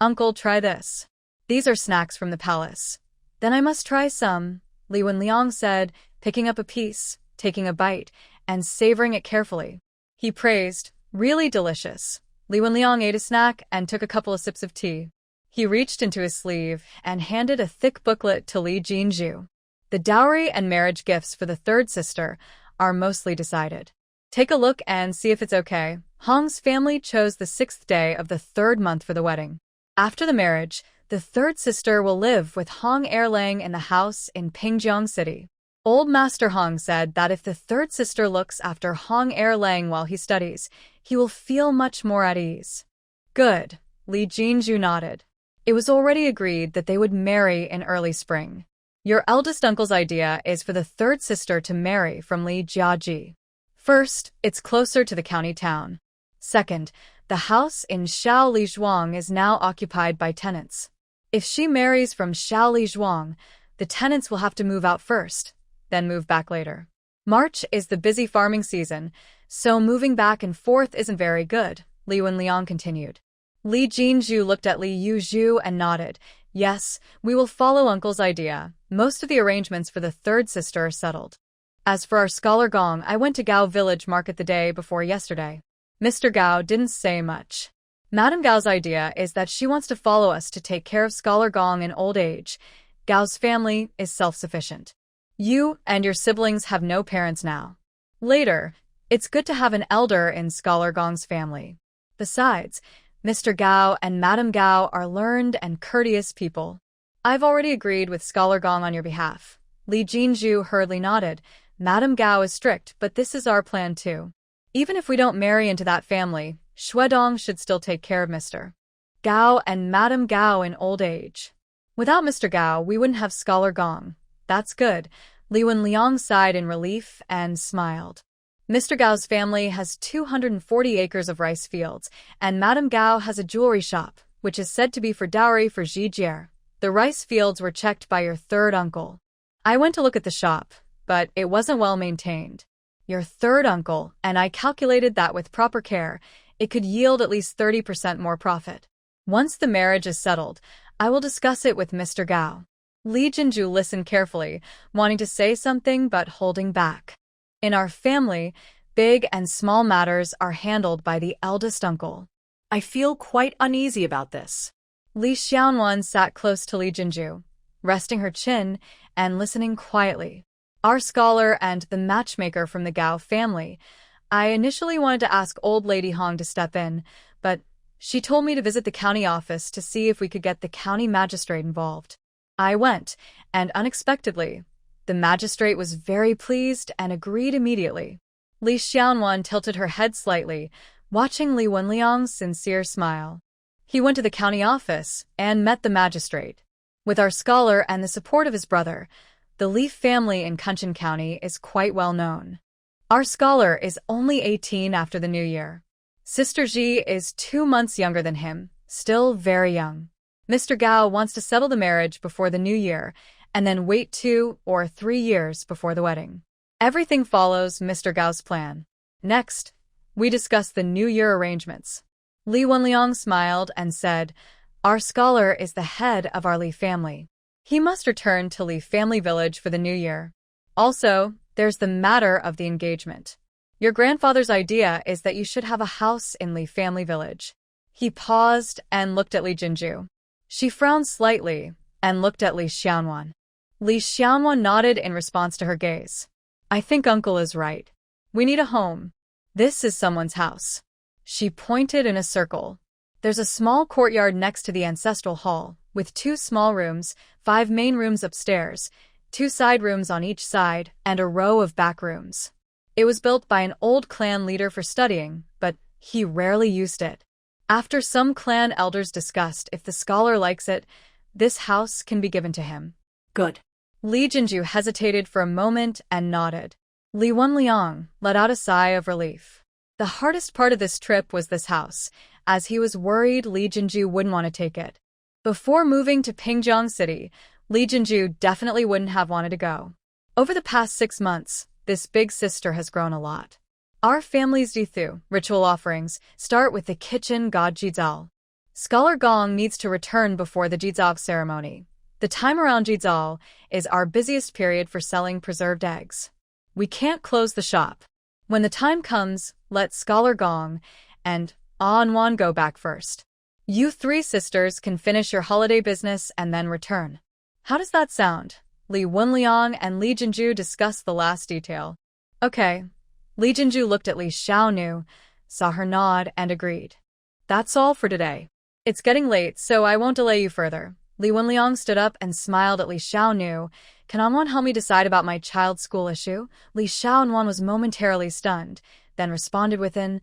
Uncle, try this. These are snacks from the palace. Then I must try some, Li Wenliang said, picking up a piece, taking a bite, and savoring it carefully. He praised, really delicious. Li Wenliang ate a snack and took a couple of sips of tea. He reached into his sleeve and handed a thick booklet to Li Jinju. The dowry and marriage gifts for the third sister are mostly decided. Take a look and see if it's okay. Hong's family chose the 6th day of the 3rd month for the wedding. After the marriage, the third sister will live with Hong Erlang in the house in Pingjiang City. Old Master Hong said that if the third sister looks after Hong Erlang while he studies, he will feel much more at ease. Good, Li Jinju nodded. It was already agreed that they would marry in early spring. Your eldest uncle's idea is for the third sister to marry from Li Jiaji. First, it's closer to the county town. Second, the house in Shaolijuang is now occupied by tenants. If she marries from Shaolijuang, the tenants will have to move out first, then move back later. March is the busy farming season, so moving back and forth isn't very good, Li Wenliang continued. Li Jinju looked at Li Yuzhu and nodded. Yes, we will follow uncle's idea. Most of the arrangements for the third sister are settled. As for our Scholar Gong, I went to Gao village market the day before yesterday. Mr. Gao didn't say much. Madame Gao's idea is that she wants to follow us to take care of Scholar Gong in old age. Gao's family is self-sufficient. You and your siblings have no parents now. Later, it's good to have an elder in Scholar Gong's family. Besides, Mr. Gao and Madame Gao are learned and courteous people. I've already agreed with Scholar Gong on your behalf. Li Jinju hurriedly nodded. Madame Gao is strict, but this is our plan too. Even if we don't marry into that family, Xuedong should still take care of Mr. Gao and Madame Gao in old age. Without Mr. Gao, we wouldn't have Scholar Gong. That's good. Li Wenliang sighed in relief and smiled. Mr. Gao's family has 240 acres of rice fields, and Madame Gao has a jewelry shop, which is said to be for dowry for Zhijier. The rice fields were checked by your third uncle. I went to look at the shop, but it wasn't well maintained. Your third uncle, and I calculated that with proper care, it could yield at least 30% more profit. Once the marriage is settled, I will discuss it with Mr. Gao. Li Jinju listened carefully, wanting to say something but holding back. In our family, big and small matters are handled by the eldest uncle. I feel quite uneasy about this. Li Xiaonan sat close to Li Jinju, resting her chin and listening quietly. Our scholar and the matchmaker from the Gao family. I initially wanted to ask old lady Hong to step in, but she told me to visit the county office to see if we could get the county magistrate involved. I went, and unexpectedly, the magistrate was very pleased and agreed immediately. Li Xiaonan tilted her head slightly, watching Li Wenliang's sincere smile. He went to the county office and met the magistrate. With our scholar and the support of his brother, the Li family in Kunshan County is quite well known. Our scholar is only 18 after the new year. Sister Ji is 2 months younger than him, still very young. Mr. Gao wants to settle the marriage before the new year and then wait 2 or 3 years before the wedding. Everything follows Mr. Gao's plan. Next, we discuss the New Year arrangements. Li Wenliang smiled and said, "Our scholar is the head of our Li family. He must return to Li family village for the New Year. Also, there's the matter of the engagement. Your grandfather's idea is that you should have a house in Li family village." He paused and looked at Li Jinju. She frowned slightly and looked at Li Xiaonuan. Li Xiaonuan nodded in response to her gaze. "I think uncle is right. We need a home. This is someone's house." She pointed in a circle. There's a small courtyard next to the ancestral hall, with 2 small rooms, 5 main rooms upstairs, 2 side rooms on each side, and a row of back rooms. It was built by an old clan leader for studying, but he rarely used it. After some clan elders discussed if the scholar likes it, this house can be given to him. Good. Li Jinju hesitated for a moment and nodded. Li Wenliang let out a sigh of relief. The hardest part of this trip was this house, as he was worried Li Jinju wouldn't want to take it. Before moving to Pingjiang City, Li Jinju definitely wouldn't have wanted to go. Over the past 6 months, this big sister has grown a lot. Our family's dithu, ritual offerings, start with the kitchen god Jizal. Scholar Gong needs to return before the Jizal ceremony. The time around Jizal is our busiest period for selling preserved eggs. We can't close the shop. When the time comes, let Scholar Gong and Anwan go back first. You 3 sisters can finish your holiday business and then return. How does that sound? Li Wenliang and Li Jinju discussed the last detail. Okay. Li Jinju looked at Li Xiaonu, saw her nod, and agreed. That's all for today. It's getting late, so I won't delay you further. Li Wenliang stood up and smiled at Li Xiaonu. Can Anwan help me decide about my child's school issue? Li Xiaonuan was momentarily stunned, then responded with an,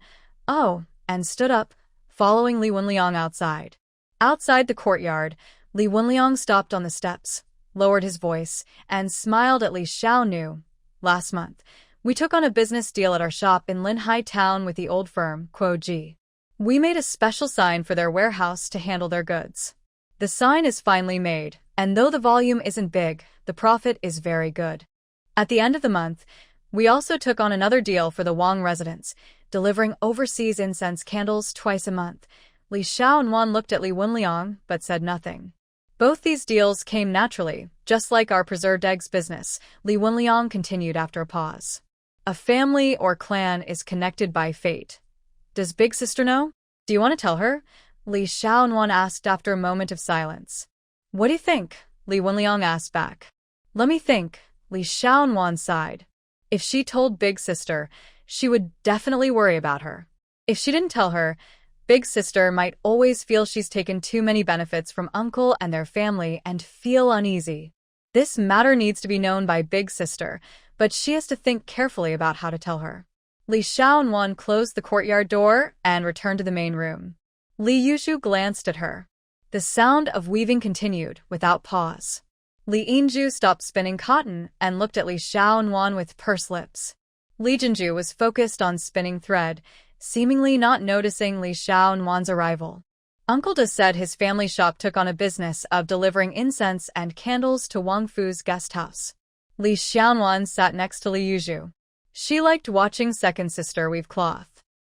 "Oh," and stood up, following Li Wenliang outside. Outside the courtyard, Li Wenliang stopped on the steps, lowered his voice, and smiled at Li Xiaonu. Last month, we took on a business deal at our shop in Linhai Town with the old firm, Kuoji. We made a special sign for their warehouse to handle their goods. The sign is finally made, and though the volume isn't big, the profit is very good. At the end of the month, we also took on another deal for the Wang residence, delivering overseas incense candles twice a month. Li Xiaonuan looked at Li Wenliang, but said nothing. Both these deals came naturally, just like our preserved eggs business. Li Wenliang continued after a pause. A family or clan is connected by fate. Does Big Sister know? Do you want to tell her? Li Xiaonuan asked after a moment of silence. What do you think? Li Wenliang asked back. Let me think. Li Xiaonuan sighed. If she told Big Sister, she would definitely worry about her. If she didn't tell her, Big Sister might always feel she's taken too many benefits from uncle and their family and feel uneasy. This matter needs to be known by Big Sister, but she has to think carefully about how to tell her. Li Xiaonuan closed the courtyard door and returned to the main room. Li Yuzhu glanced at her. The sound of weaving continued, without pause. Li Yinju stopped spinning cotton and looked at Li Xiaonuan with pursed lips. Li Jinju was focused on spinning thread, seemingly not noticing Li Xiaonuan's arrival. Uncle Da said his family shop took on a business of delivering incense and candles to Wang Fu's guest house. Li Xiaonuan sat next to Li Yuzhu. She liked watching second sister weave cloth.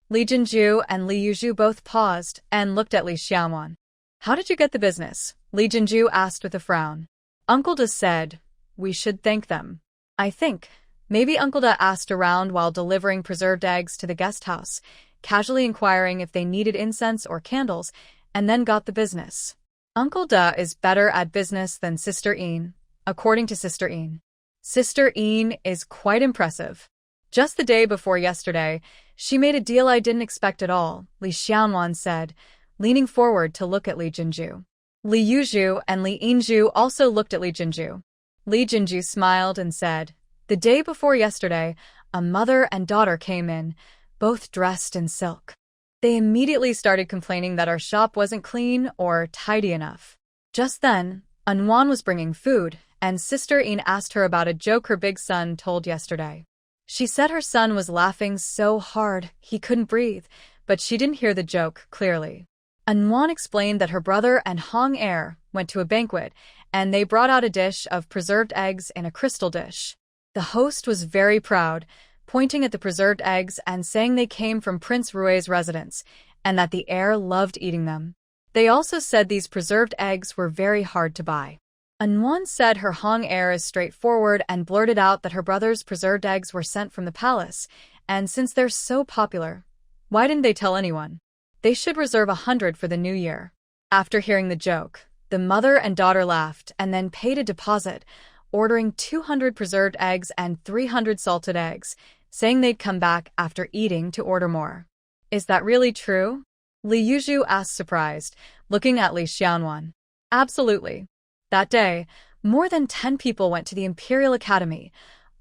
Li Jinju and Li Yuzhu both paused and looked at Li Xiaonuan. How did you get the business? Li Jinju asked with a frown. Uncle Da said, we should thank them. I think. Maybe Uncle Da asked around while delivering preserved eggs to the guest house, casually inquiring if they needed incense or candles, and then got the business. Uncle Da is better at business than Sister Een, according to Sister Een. Sister Een is quite impressive. Just the day before yesterday, she made a deal I didn't expect at all, Li Xiaonuan said, leaning forward to look at Li Jinju. Li Yuzhu and Li Yinju also looked at Li Jinju. Li Jinju smiled and said, the day before yesterday, a mother and daughter came in, both dressed in silk. They immediately started complaining that our shop wasn't clean or tidy enough. Just then, Anwan was bringing food, and Sister Een asked her about a joke her big son told yesterday. She said her son was laughing so hard he couldn't breathe, but she didn't hear the joke clearly. Anwan explained that her brother and Hong Er went to a banquet, and they brought out a dish of preserved eggs in a crystal dish. The host was very proud, pointing at the preserved eggs and saying they came from Prince Rue's residence, and that the heir loved eating them. They also said these preserved eggs were very hard to buy. Anwan said her Hong heir is straightforward and blurted out that her brother's preserved eggs were sent from the palace, and since they're so popular, why didn't they tell anyone? They should reserve 100 for the new year. After hearing the joke, the mother and daughter laughed and then paid a deposit, ordering 200 preserved eggs and 300 salted eggs, saying they'd come back after eating to order more. Is that really true? Li Yuzhu asked surprised, looking at Li Xiaonuan. Absolutely. That day, more than 10 people went to the Imperial Academy,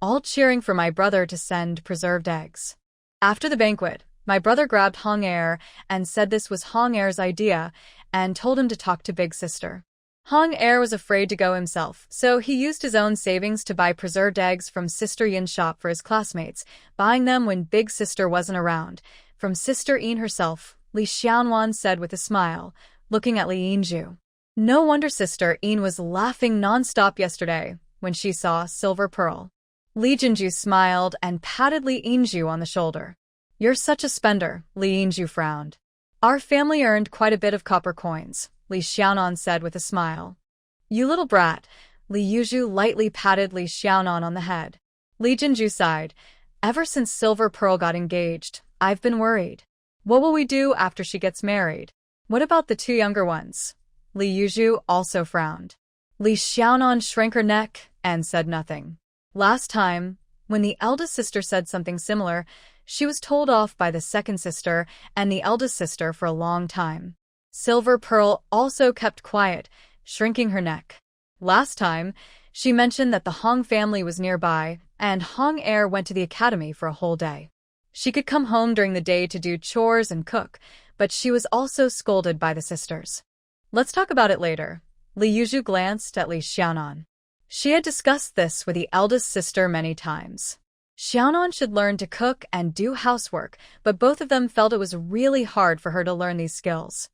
all cheering for my brother to send preserved eggs. After the banquet, my brother grabbed Hong Er and said this was Hong Er's idea and told him to talk to Big Sister. Hong Er was afraid to go himself, so he used his own savings to buy preserved eggs from Sister Yin's shop for his classmates, buying them when Big Sister wasn't around. From Sister Yin herself, Li Xiaonuan said with a smile, looking at Li Yinju. No wonder Sister Yin was laughing non-stop yesterday when she saw Silver Pearl. Li Jinju smiled and patted Li Yinju on the shoulder. You're such a spender, Li Yinju frowned. Our family earned quite a bit of copper coins, Li Xiaonan said with a smile. You little brat, Li Yuzhu lightly patted Li Xiaonan on the head. Li Jinju sighed. Ever since Silver Pearl got engaged, I've been worried. What will we do after she gets married? What about the two younger ones? Li Yuzhu also frowned. Li Xiaonan shrank her neck and said nothing. Last time, when the eldest sister said something similar, she was told off by the second sister and the eldest sister for a long time. Silver Pearl also kept quiet, shrinking her neck. Last time, she mentioned that the Hong family was nearby, and Hong Er went to the academy for a whole day. She could come home during the day to do chores and cook, but she was also scolded by the sisters. Let's talk about it later. Li Yuzhu glanced at Li Xiaonan. She had discussed this with the eldest sister many times. Xiaonan should learn to cook and do housework, but both of them felt it was really hard for her to learn these skills.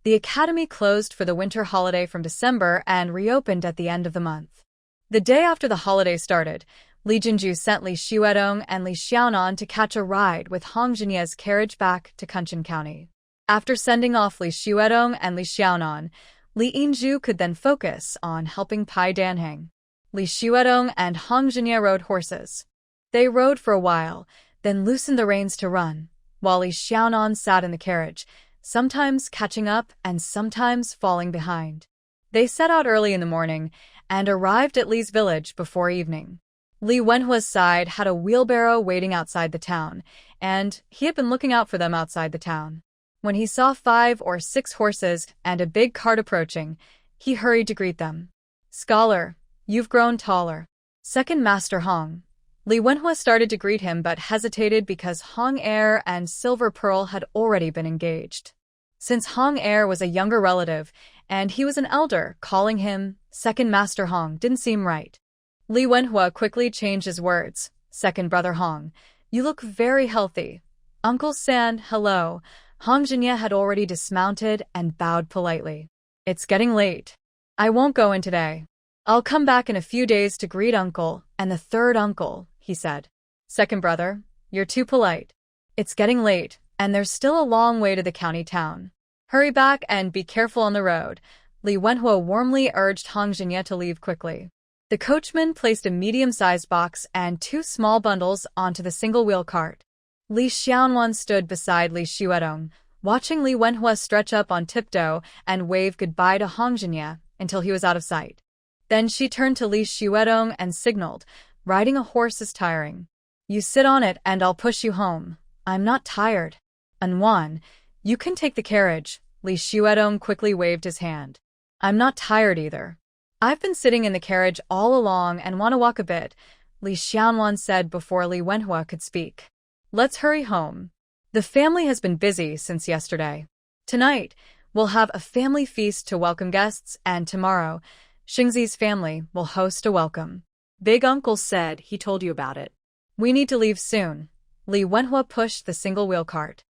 The academy closed for the winter holiday from December and reopened at the end of the month. The day after the holiday started, Li Jinju sent Li Xuedong and Li Xiaonan to catch a ride with Hong Jinye's carriage back to Kunshan County. After sending off Li Xuedong and Li Xiaonan, Li Yinju could then focus on helping Pai Danheng. Li Xuedong and Hong Jinye rode horses. They rode for a while, then loosened the reins to run, while Li Xiaonan sat in the carriage, sometimes catching up and sometimes falling behind. They set out early in the morning and arrived at Li's village before evening. Li Wenhua's side had a wheelbarrow waiting outside the town, and he had been looking out for them outside the town. When he saw 5 or 6 horses and a big cart approaching, he hurried to greet them. Scholar, you've grown taller. Second Master Hong. Li Wenhua started to greet him but hesitated because Hong Er and Silver Pearl had already been engaged. Since Hong Er was a younger relative and he was an elder, calling him Second Master Hong didn't seem right. Li Wenhua quickly changed his words. Second Brother Hong, you look very healthy. Uncle San, hello. Hong Jinye had already dismounted and bowed politely. It's getting late. I won't go in today. I'll come back in a few days to greet Uncle and the third uncle, he said. Second brother, you're too polite. It's getting late, and there's still a long way to the county town. Hurry back and be careful on the road. Li Wenhua warmly urged Hong Jinye to leave quickly. The coachman placed a medium-sized box and 2 small bundles onto the single-wheel cart. Li Xiaonuan stood beside Li Xuedong, watching Li Wenhua stretch up on tiptoe and wave goodbye to Hong Jinye until he was out of sight. Then she turned to Li Xuedong and signaled, riding a horse is tiring. You sit on it and I'll push you home. I'm not tired. Anwan, you can take the carriage. Li Xuedong quickly waved his hand. I'm not tired either. I've been sitting in the carriage all along and want to walk a bit, Li Xiaonuan said before Li Wenhua could speak. Let's hurry home. The family has been busy since yesterday. Tonight, we'll have a family feast to welcome guests, and tomorrow, Xingzi's family will host a welcome. Big Uncle said he told you about it. We need to leave soon. Li Wenhua pushed the single-wheel cart.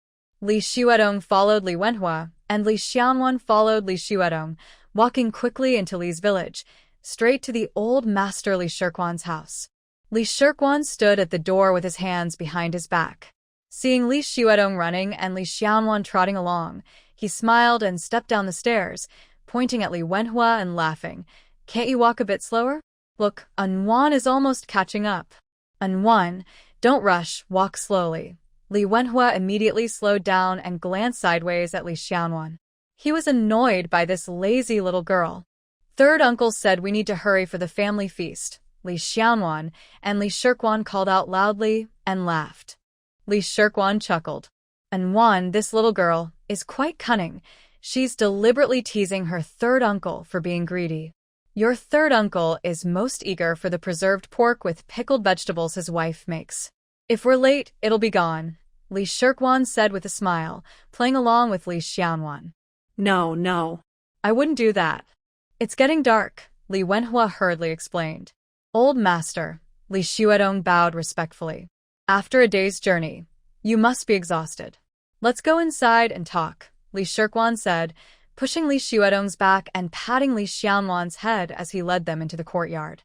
Li Xuedong followed Li Wenhua, and Li Xiaonuan followed Li Xuedong, walking quickly into Li's village, straight to the old master Li Shirquan's house. Li Shirquan stood at the door with his hands behind his back. Seeing Li Xuedong running and Li Xiaonuan trotting along, he smiled and stepped down the stairs, pointing at Li Wenhua and laughing. "Can't you walk a bit slower? Look, Anwan is almost catching up." "Anwan, don't rush, walk slowly." Li Wenhua immediately slowed down and glanced sideways at Li Xiaonuan. He was annoyed by this lazy little girl. "Third uncle said we need to hurry for the family feast," Li Xiaonuan and Li Shirquan called out loudly and laughed. Li Shirquan chuckled. "Anwan, this little girl, is quite cunning. She's deliberately teasing her third uncle for being greedy. Your third uncle is most eager for the preserved pork with pickled vegetables his wife makes. If we're late, it'll be gone," Li Shirquan said with a smile, playing along with Li Xiaonuan. No. "I wouldn't do that. It's getting dark," Li Wenhua hurriedly explained. "Old master," Li Xuedong bowed respectfully. "After a day's journey, you must be exhausted. Let's go inside and talk," Li Shirquan said, pushing Li Xuedong's back and patting Li Xiaonuan's head as he led them into the courtyard.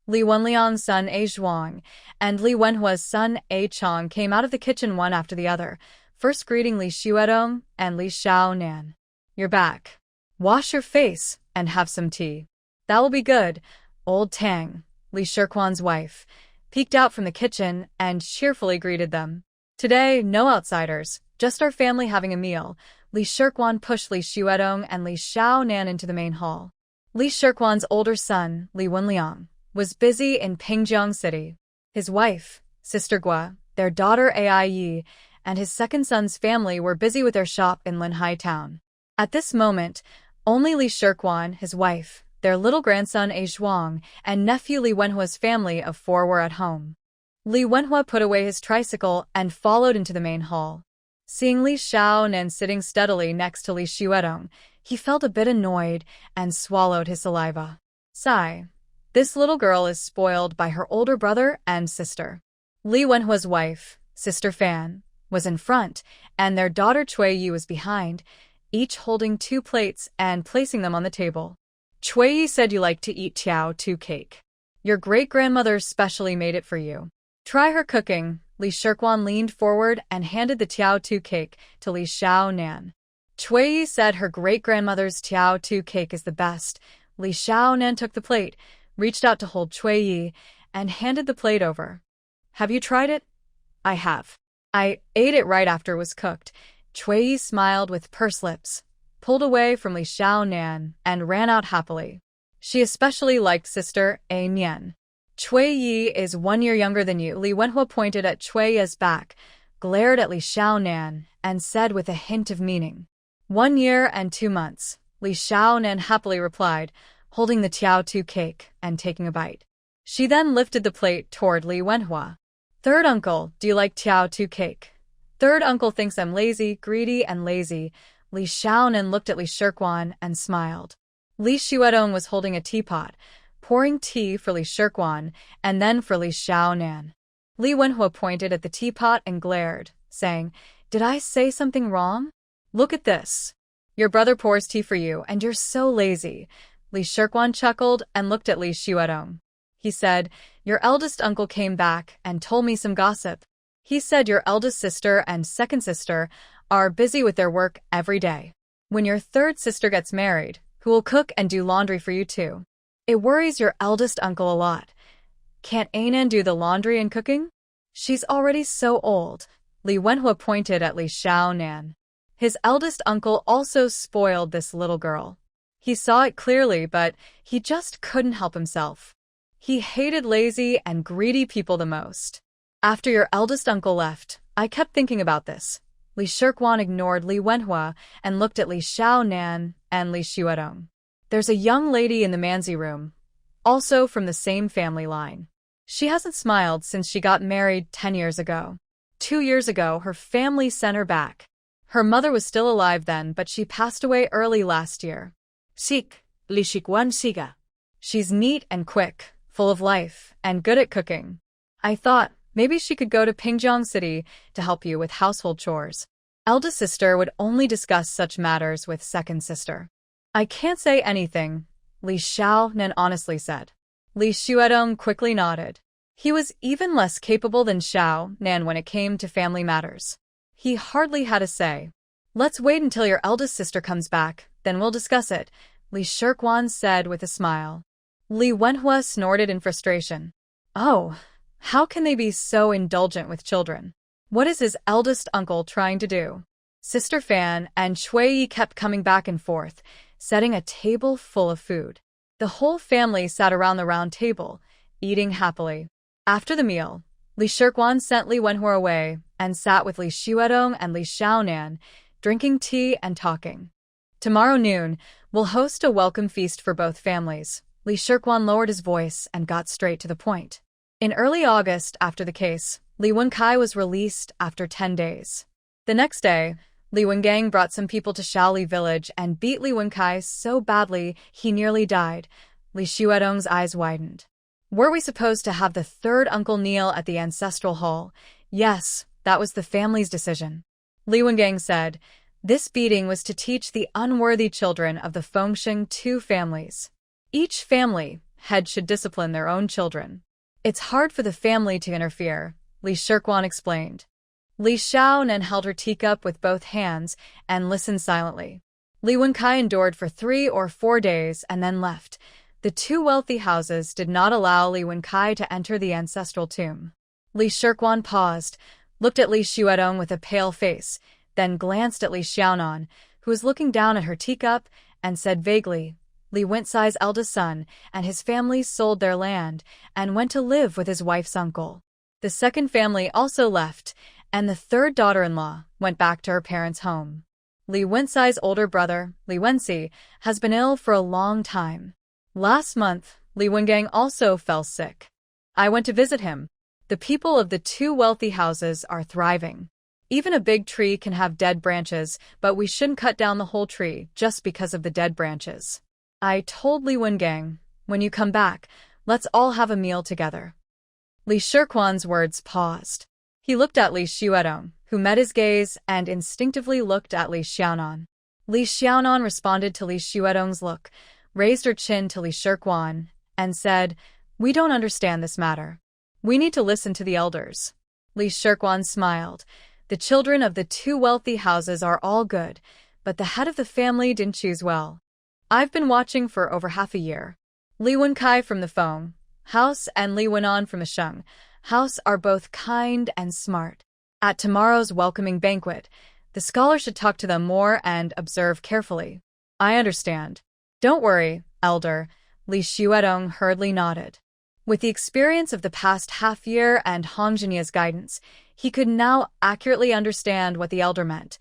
Li Wenliang's son A Zhuang and Li Wenhua's son A Chong came out of the kitchen one after the other, first greeting Li Xuedong and Li Xiaonan. "You're back. Wash your face and have some tea." "That will be good." Old Tang, Li Shirquan's wife, peeked out from the kitchen and cheerfully greeted them. "Today, no outsiders, just our family having a meal." Li Shirquan pushed Li Xuedong and Li Xiaonan into the main hall. Li Shirquan's older son, Li Wenliang, was busy in Pingjiang City. His wife, Sister Gua, their daughter Ai Yi, and his second son's family were busy with their shop in Linhai town. At this moment, only Li Shirquan, his wife, their little grandson A Zhuang, and nephew Li Wenhua's family of 4 were at home. Li Wenhua put away his tricycle and followed into the main hall. Seeing Li Xiaonan sitting steadily next to Li Xuedong, he felt a bit annoyed and swallowed his saliva. Sigh. This little girl is spoiled by her older brother and sister. Li Wenhua's wife, Sister Fan, was in front, and their daughter Cui Yi was behind, each holding 2 plates and placing them on the table. "Cui Yi said you like to eat tiao tu cake. Your great-grandmother specially made it for you. Try her cooking." Li Shirquan leaned forward and handed the tiao tu cake to Li Xiaonan. Cui Yi said her great-grandmother's tiao tu cake is the best. Li Xiaonan took the plate, reached out to hold Cui Yi, and handed the plate over. "Have you tried it?" "I have. I ate it right after it was cooked." Cui Yi smiled with pursed lips, pulled away from Li Xiaonan, and ran out happily. She especially liked Sister A Nian. "Cui Yi is 1 year younger than you." Li Wenhua pointed at Cui Yi's back, glared at Li Xiaonan, and said with a hint of meaning, 1 year and 2 months. Li Xiaonan happily replied, holding the tiao tu cake and taking a bite. She then lifted the plate toward Li Wenhua. "Third uncle, do you like tiao tu cake?" "Third uncle thinks I'm lazy, greedy, and lazy." Li Xiaonan looked at Li Shirquan and smiled. Li Xuedong was holding a teapot, pouring tea for Li Shirquan and then for Li Xiaonan. Li Wenhua pointed at the teapot and glared, saying, "Did I say something wrong? Look at this. Your brother pours tea for you, and you're so lazy." Li Shirquan chuckled and looked at Li Xuedong. He said, "Your eldest uncle came back and told me some gossip. He said your eldest sister and second sister are busy with their work every day. When your third sister gets married, who will cook and do laundry for you too? It worries your eldest uncle a lot. Can't Anan do the laundry and cooking? She's already so old." Li Wenhua pointed at Li Xiaonan. His eldest uncle also spoiled this little girl. He saw it clearly, but he just couldn't help himself. He hated lazy and greedy people the most. "After your eldest uncle left, I kept thinking about this." Li Shirquan ignored Li Wenhua and looked at Li Xiaonan and Li Xuedong. "There's a young lady in the Manzi room, also from the same family line. She hasn't smiled since she got married 10 years ago. 2 years ago, her family sent her back. Her mother was still alive then, but she passed away early last year. Sik, Li Shirquan siga. She's neat and quick, full of life, and good at cooking. I thought maybe she could go to Pingjiang City to help you with household chores." Eldest sister would only discuss such matters with second sister. I can't say anything, Li Xiaonan honestly said. Li Xuedong quickly nodded. He was even less capable than Xiaonan when it came to family matters. He hardly had a say. Let's wait until your eldest sister comes back, then we'll discuss it, Li Shirkwan said with a smile. Li Wenhua snorted in frustration. Oh, how can they be so indulgent with children? What is his eldest uncle trying to do? Sister Fan and Shui Yi kept coming back and forth, setting a table full of food. The whole family sat around the round table, eating happily. After the meal, Li Shirkwan sent Li Wenhua away and sat with Li Xuedong and Li Xiaonan, drinking tea and talking. Tomorrow noon, we'll host a welcome feast for both families. Li Shirkwan lowered his voice and got straight to the point. In early August, after the case, Li Wenkai was released after 10 days. The next day, Li Wengang brought some people to Shaoli village and beat Li Wenkai so badly he nearly died. Li Xuedong's eyes widened. Were we supposed to have the third uncle kneel at the ancestral hall? Yes, that was the family's decision. Li Wengang said, this beating was to teach the unworthy children of the Fengsheng two families. Each family head should discipline their own children. It's hard for the family to interfere, Li Shirkwan explained. Li Xiaonan held her teacup with both hands and listened silently. Li Wenkai endured for 3 or 4 days and then left. The two wealthy houses did not allow Li Wenkai to enter the ancestral tomb. Li Shirkwan paused, looked at Li Xuedong with a pale face, then glanced at Li Xiaonan, who was looking down at her teacup, and said vaguely, Li Wencai's eldest son and his family sold their land and went to live with his wife's uncle. The second family also left, and the third daughter-in-law went back to her parents' home. Li Wencai's older brother, Li Wenci, has been ill for a long time. Last month, Li Wengang also fell sick. I went to visit him. The people of the two wealthy houses are thriving. Even a big tree can have dead branches, but we shouldn't cut down the whole tree just because of the dead branches. I told Li Wengang, when you come back, let's all have a meal together. Li Shirkwan's words paused. He looked at Li Xuedong, who met his gaze and instinctively looked at Li Xiaonan. Li Xiaonan responded to Li Xuedong's look, raised her chin to Li Shirkwan, and said, we don't understand this matter. We need to listen to the elders. Li Shirkwan smiled. The children of the two wealthy houses are all good, but the head of the family didn't choose well. I've been watching for over half a year. Li Wenkai from the Feng house and Li Wenan from the Sheng house are both kind and smart. At tomorrow's welcoming banquet, the scholar should talk to them more and observe carefully. I understand. Don't worry, elder, Li Xuedong hurriedly nodded. With the experience of the past half-year and Hong Jinya's guidance, he could now accurately understand what the elder meant.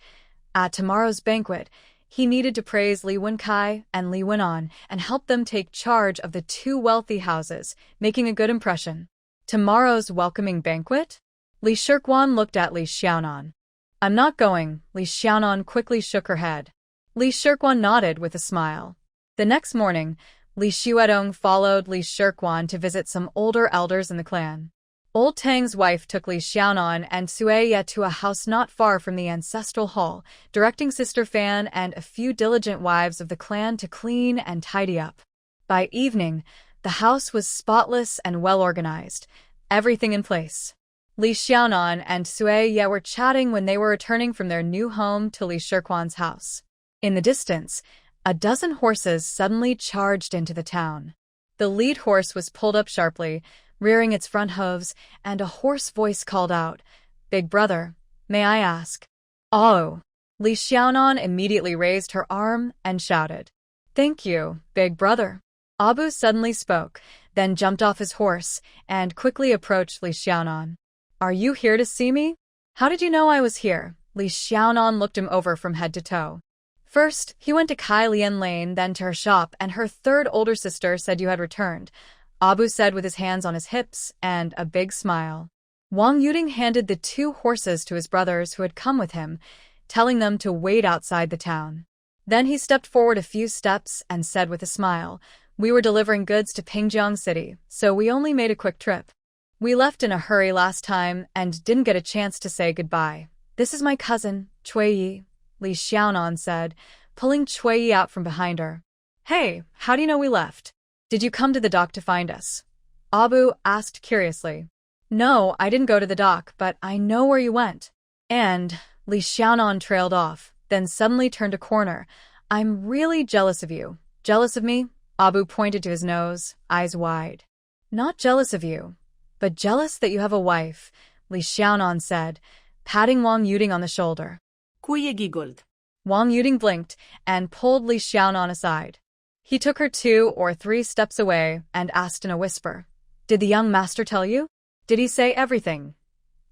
At tomorrow's banquet, he needed to praise Li Wenkai and Li Wenan and help them take charge of the two wealthy houses, making a good impression. Tomorrow's welcoming banquet? Li Shirkwan looked at Li Xiaonan. I'm not going, Li Xiaonan quickly shook her head. Li Shirkwan nodded with a smile. The next morning, Li Xuedong followed Li Shirkwan to visit some older elders in the clan. Old Tang's wife took Li Xiaonan and Sui Ye to a house not far from the ancestral hall, directing Sister Fan and a few diligent wives of the clan to clean and tidy up. By evening, the house was spotless and well-organized, everything in place. Li Xiaonan and Sui Ye were chatting when they were returning from their new home to Li Shirkwan's house. In the distance, a dozen horses suddenly charged into the town. The lead horse was pulled up sharply, rearing its front hooves, and a hoarse voice called out, Big brother, may I ask? Oh! Li Xiaonan immediately raised her arm and shouted, Thank you, big brother. Abu suddenly spoke, then jumped off his horse and quickly approached Li Xiaonan. Are you here to see me? How did you know I was here? Li Xiaonan looked him over from head to toe. First, he went to Kai Lian Lane, then to her shop, and her third older sister said you had returned, Abu said with his hands on his hips and a big smile. Wang Yuding handed the two horses to his brothers who had come with him, telling them to wait outside the town. Then he stepped forward a few steps and said with a smile, We were delivering goods to Pingjiang City, so we only made a quick trip. We left in a hurry last time and didn't get a chance to say goodbye. This is my cousin, Chui Yi, Li Xiaonan said, pulling Chui Yi out from behind her. Hey, how do you know we left? Did you come to the dock to find us? Abu asked curiously. No, I didn't go to the dock, but I know where you went. And Li Xiaonan trailed off, then suddenly turned a corner. I'm really jealous of you. Jealous of me? Abu pointed to his nose, eyes wide. Not jealous of you, but jealous that you have a wife, Li Xiaonan said, patting Wang Yuding on the shoulder. Kuye giggled. Wang Yuding blinked and pulled Li Xiaonan aside. He took her 2 or 3 steps away and asked in a whisper, Did the young master tell you? Did he say everything?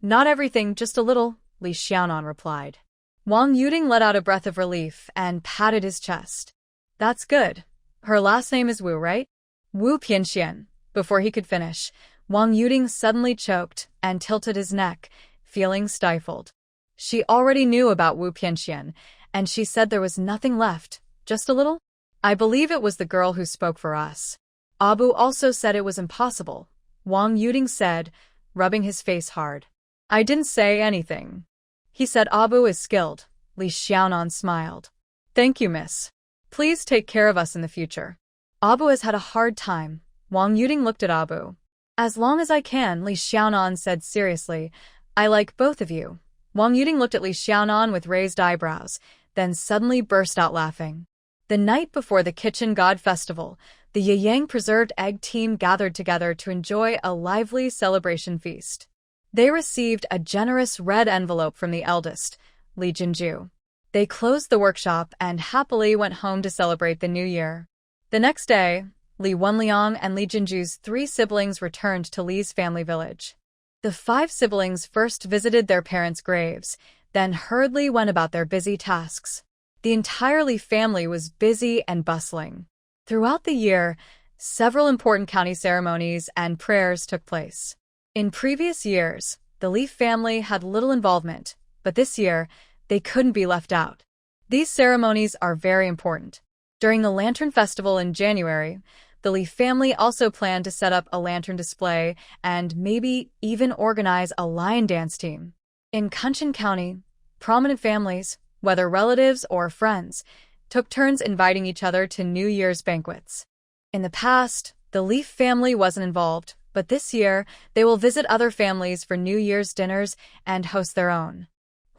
Not everything, just a little, Li Xiaonan replied. Wang Yuding let out a breath of relief and patted his chest. That's good. Her last name is Wu, right? Wu Pianxian. Before he could finish, Wang Yuding suddenly choked and tilted his neck, feeling stifled. She already knew about Wu Pianxian, and she said there was nothing left, just a little? I believe it was the girl who spoke for us. Abu also said it was impossible, Wang Yuding said, rubbing his face hard. I didn't say anything. He said Abu is skilled, Li Xiaonan smiled. Thank you, miss. Please take care of us in the future. Abu has had a hard time. Wang Yuding looked at Abu. As long as I can, Li Xiaonan said seriously. I like both of you. Wang Yuding looked at Li Xiaonan with raised eyebrows, then suddenly burst out laughing. The night before the Kitchen God Festival, the Yiyang Preserved Egg team gathered together to enjoy a lively celebration feast. They received a generous red envelope from the eldest, Li Jinju. They closed the workshop and happily went home to celebrate the new year. The next day, Li Wenliang and Li Jinju's 3 siblings returned to Li's family village. The 5 siblings first visited their parents' graves, then hurriedly went about their busy tasks. The entire Li family was busy and bustling. Throughout the year, several important county ceremonies and prayers took place. In previous years, the Li family had little involvement, but this year, they couldn't be left out. These ceremonies are very important. During the Lantern Festival in January, the Li family also planned to set up a lantern display and maybe even organize a lion dance team. In Kunshan County, prominent families, whether relatives or friends, took turns inviting each other to New Year's banquets. In the past, the Li family wasn't involved, but this year, they will visit other families for New Year's dinners and host their own.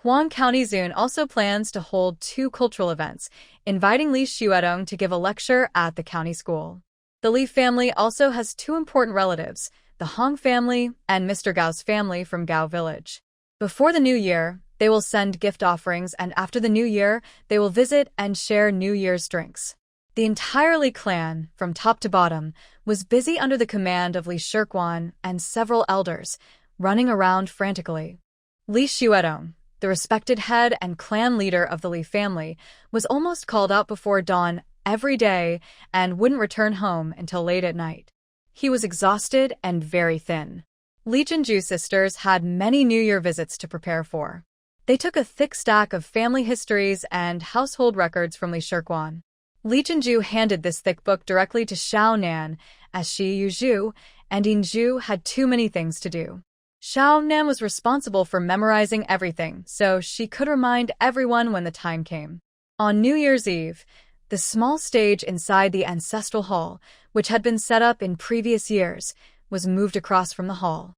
Huang County Zun also plans to hold 2 cultural events, inviting Li Xuedong to give a lecture at the county school. The Li family also has 2 important relatives, the Hong family and Mr. Gao's family from Gao Village. Before the new year, they will send gift offerings, and after the new year, they will visit and share New Year's drinks. The entire Li clan, from top to bottom, was busy under the command of Li Shirguan and several elders, running around frantically. Li Xuedong, the respected head and clan leader of the Li family, was almost called out before dawn every day and wouldn't return home until late at night. He was exhausted and very thin. Li Jinju sisters had many New Year visits to prepare for. They took a thick stack of family histories and household records from Li Shirguan. Li Jinju handed this thick book directly to Xiao Nan, as she, Yuzhu, and Yinzhu had too many things to do. Xiao Nan was responsible for memorizing everything, so she could remind everyone when the time came. On New Year's Eve, the small stage inside the ancestral hall, which had been set up in previous years, was moved across from the hall.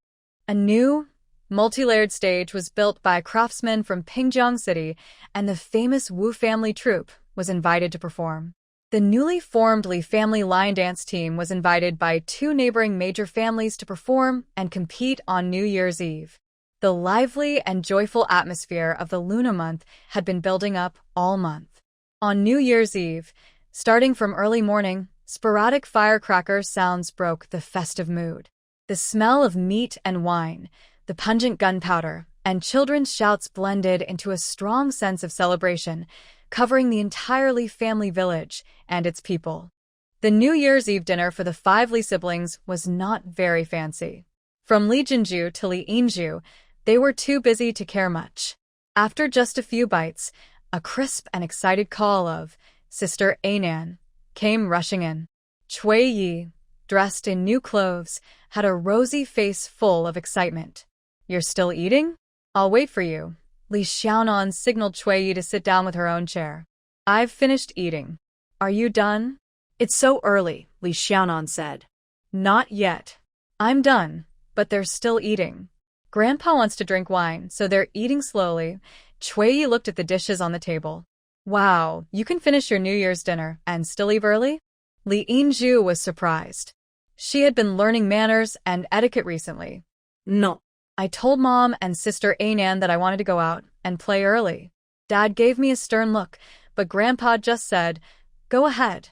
A new, multi-layered stage was built by a craftsman from Pingjiang City, and the famous Wu family troupe was invited to perform. The newly formed Li family lion dance team was invited by 2 neighboring major families to perform and compete on New Year's Eve. The lively and joyful atmosphere of the Luna month had been building up all month. On New Year's Eve, starting from early morning, sporadic firecracker sounds broke the festive mood. The smell of meat and wine, the pungent gunpowder, and children's shouts blended into a strong sense of celebration, covering the entire Li family village and its people. The New Year's Eve dinner for the 5 Li siblings was not very fancy. From Li Jinju to Li Yinzhu, they were too busy to care much. After just a few bites, a crisp and excited call of Sister Anan came rushing in. Chui Yi, dressed in new clothes, had a rosy face full of excitement. You're still eating? I'll wait for you, Li Xiaonan signaled Cui Yi to sit down with her own chair. I've finished eating. Are you done? It's so early, Li Xiaonan said. Not yet. I'm done, but they're still eating. Grandpa wants to drink wine, so they're eating slowly. Cui Yi looked at the dishes on the table. Wow, you can finish your New Year's dinner and still leave early? Li Yinzhu was surprised. She had been learning manners and etiquette recently. No. I told Mom and Sister Anan that I wanted to go out and play early. Dad gave me a stern look, but Grandpa just said, "Go ahead."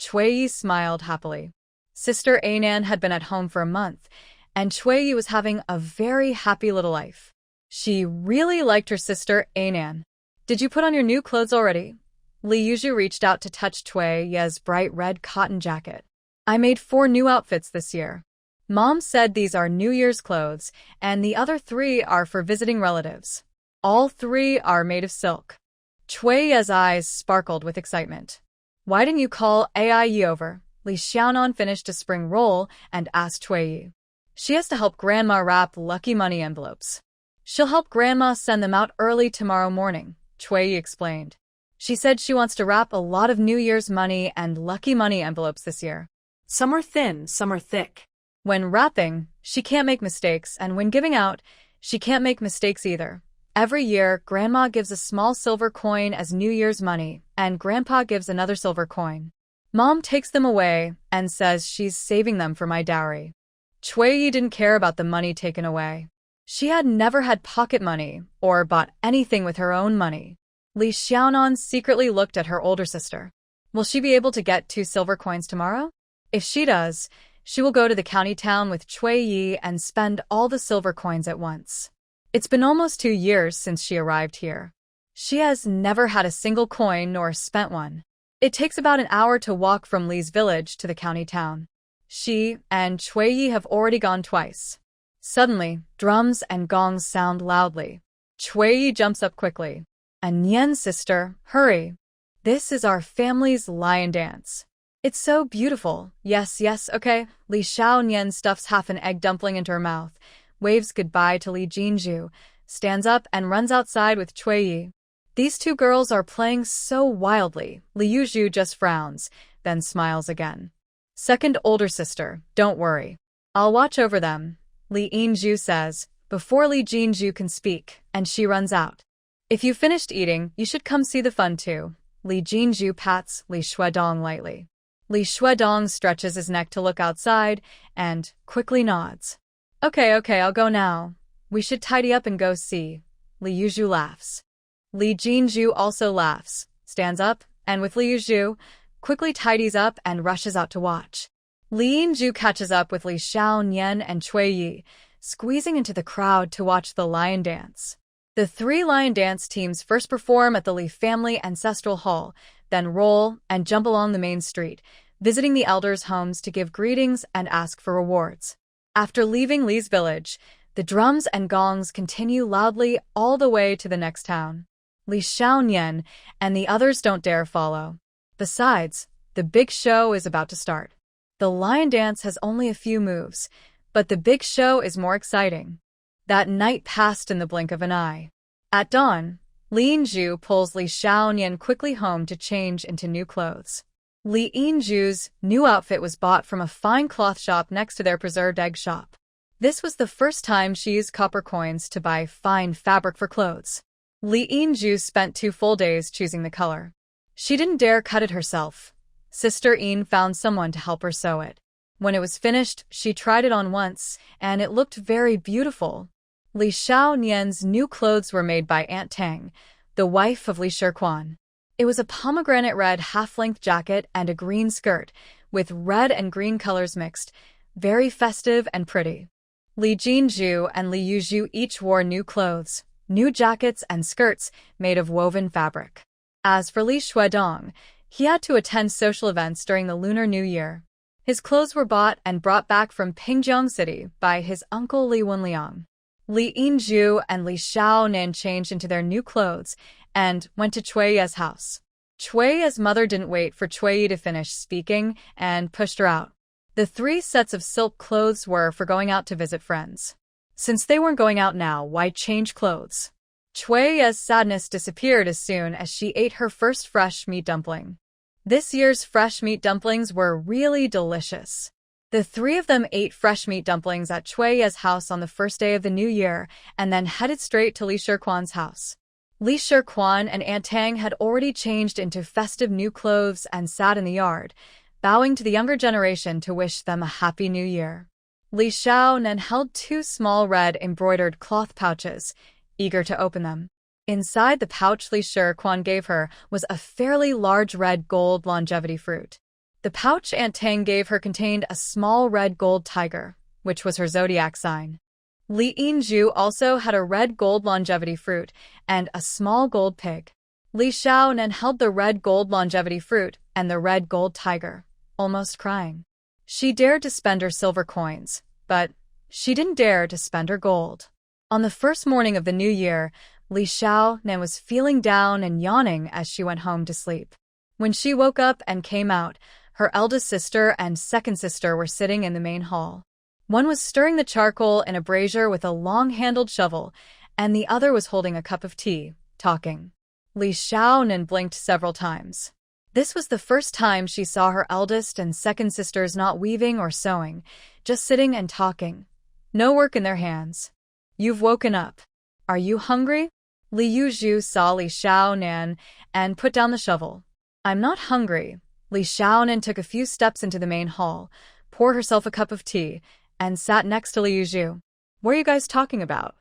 Cui Yi smiled happily. Sister Anan had been at home for a month, and Cui Yi was having a very happy little life. She really liked her sister Anan. Did you put on your new clothes already? Li Yuzhu reached out to touch Cui Yi's bright red cotton jacket. I made 4 new outfits this year. Mom said these are New Year's clothes, and the other 3 are for visiting relatives. All 3 are made of silk. Cui Yi's eyes sparkled with excitement. Why didn't you call Ai Yi over? Li Xiaonan finished a spring roll and asked Cui Yi. She has to help Grandma wrap lucky money envelopes. She'll help Grandma send them out early tomorrow morning, Cui Yi explained. She said she wants to wrap a lot of New Year's money and lucky money envelopes this year. Some are thin, some are thick. When wrapping, she can't make mistakes, and when giving out, she can't make mistakes either. Every year, Grandma gives a small silver coin as New Year's money, and Grandpa gives another silver coin. Mom takes them away and says she's saving them for my dowry. Cui Yi didn't care about the money taken away. She had never had pocket money or bought anything with her own money. Li Xiaonan secretly looked at her older sister. Will she be able to get 2 silver coins tomorrow? If she does, she will go to the county town with Cui Yi and spend all the silver coins at once. It's been almost 2 years since she arrived here. She has never had a single coin nor spent one. It takes about an hour to walk from Li's village to the county town. She and Cui Yi have already gone twice. Suddenly, drums and gongs sound loudly. Cui Yi jumps up quickly. Nian sister, hurry. This is our family's lion dance. It's so beautiful. Yes, okay. Li Xiaonan stuffs half an egg dumpling into her mouth, waves goodbye to Li Jinzhu, stands up and runs outside with Cui Yi. These 2 girls are playing so wildly. Li Yuzhu just frowns, then smiles again. Second older sister, don't worry. I'll watch over them, Li Yinzhu says, before Li Jinzhu can speak, and she runs out. If you finished eating, you should come see the fun too. Li Jinzhu pats Li Shuedong lightly. Li Shuedong stretches his neck to look outside and quickly nods. Okay, I'll go now. We should tidy up and go see. Li Yuzhu laughs. Li Jinzhu also laughs, stands up, and with Li Yuzhu, quickly tidies up and rushes out to watch. Li Yinzhu catches up with Li Xiaonan and Cui Yi, squeezing into the crowd to watch the lion dance. The 3 lion dance teams first perform at the Li family ancestral hall, then roll and jump along the main street, visiting the elders' homes to give greetings and ask for rewards. After leaving Li's village, the drums and gongs continue loudly all the way to the next town. Li Xiaonan and the others don't dare follow. Besides, the big show is about to start. The lion dance has only a few moves, but the big show is more exciting. That night passed in the blink of an eye. At dawn, Li Yinzhu pulls Li Xiaonan quickly home to change into new clothes. Li Yinzhu's new outfit was bought from a fine cloth shop next to their preserved egg shop. This was the first time she used copper coins to buy fine fabric for clothes. Li Yinzhu spent 2 full days choosing the color. She didn't dare cut it herself. Sister Yin found someone to help her sew it. When it was finished, she tried it on once, and it looked very beautiful. Li Xiaonan's new clothes were made by Aunt Tang, the wife of Li Shirquan. It was a pomegranate red half-length jacket and a green skirt, with red and green colors mixed, very festive and pretty. Li Jinzhu and Li Yuzhu each wore new clothes, new jackets and skirts made of woven fabric. As for Li Shuedong, he had to attend social events during the Lunar New Year. His clothes were bought and brought back from Pingjiang City by his uncle Li Wenliang. Li Yinzhu and Li Xiaonan changed into their new clothes and went to Cui Yi's house. Cui Yi's mother didn't wait for Cui Yi to finish speaking and pushed her out. The 3 sets of silk clothes were for going out to visit friends. Since they weren't going out now, why change clothes? Chui's sadness disappeared as soon as she ate her first fresh meat dumpling. This year's fresh meat dumplings were really delicious. The three of them ate fresh meat dumplings at Chui's house on the first day of the new year and then headed straight to Li Shiquan's house. Li Shiquan and Aunt Tang had already changed into festive new clothes and sat in the yard, bowing to the younger generation to wish them a happy new year. Li Xiaonan held two small red embroidered cloth pouches, eager to open them. Inside the pouch Li Shiquan gave her was a fairly large red gold longevity fruit. The pouch Aunt Tang gave her contained a small red gold tiger, which was her zodiac sign. Li Yinju also had a red gold longevity fruit and a small gold pig. Li Xiaonan held the red gold longevity fruit and the red gold tiger, almost crying. She dared to spend her silver coins, but she didn't dare to spend her gold. On the first morning of the new year, Li Xiaonan was feeling down and yawning as she went home to sleep. When she woke up and came out, her eldest sister and second sister were sitting in the main hall. One was stirring the charcoal in a brazier with a long-handled shovel, and the other was holding a cup of tea, talking. Li Xiaonan blinked several times. This was the first time she saw her eldest and second sisters not weaving or sewing, just sitting and talking. No work in their hands. You've woken up. Are you hungry? Li Yuzhu saw Li Xiaonan and put down the shovel. I'm not hungry. Li Xiaonan took a few steps into the main hall, poured herself a cup of tea, and sat next to Li Yuzhu. What are you guys talking about?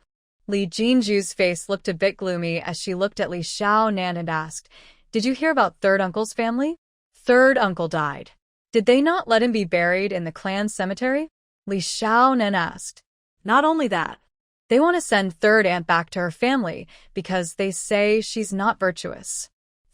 Li Jinju's face looked a bit gloomy as she looked at Li Xiaonan and asked, Did you hear about third uncle's family? Third uncle died. Did they not let him be buried in the clan cemetery? Li Xiaonan asked. Not only that. They want to send third aunt back to her family because they say she's not virtuous.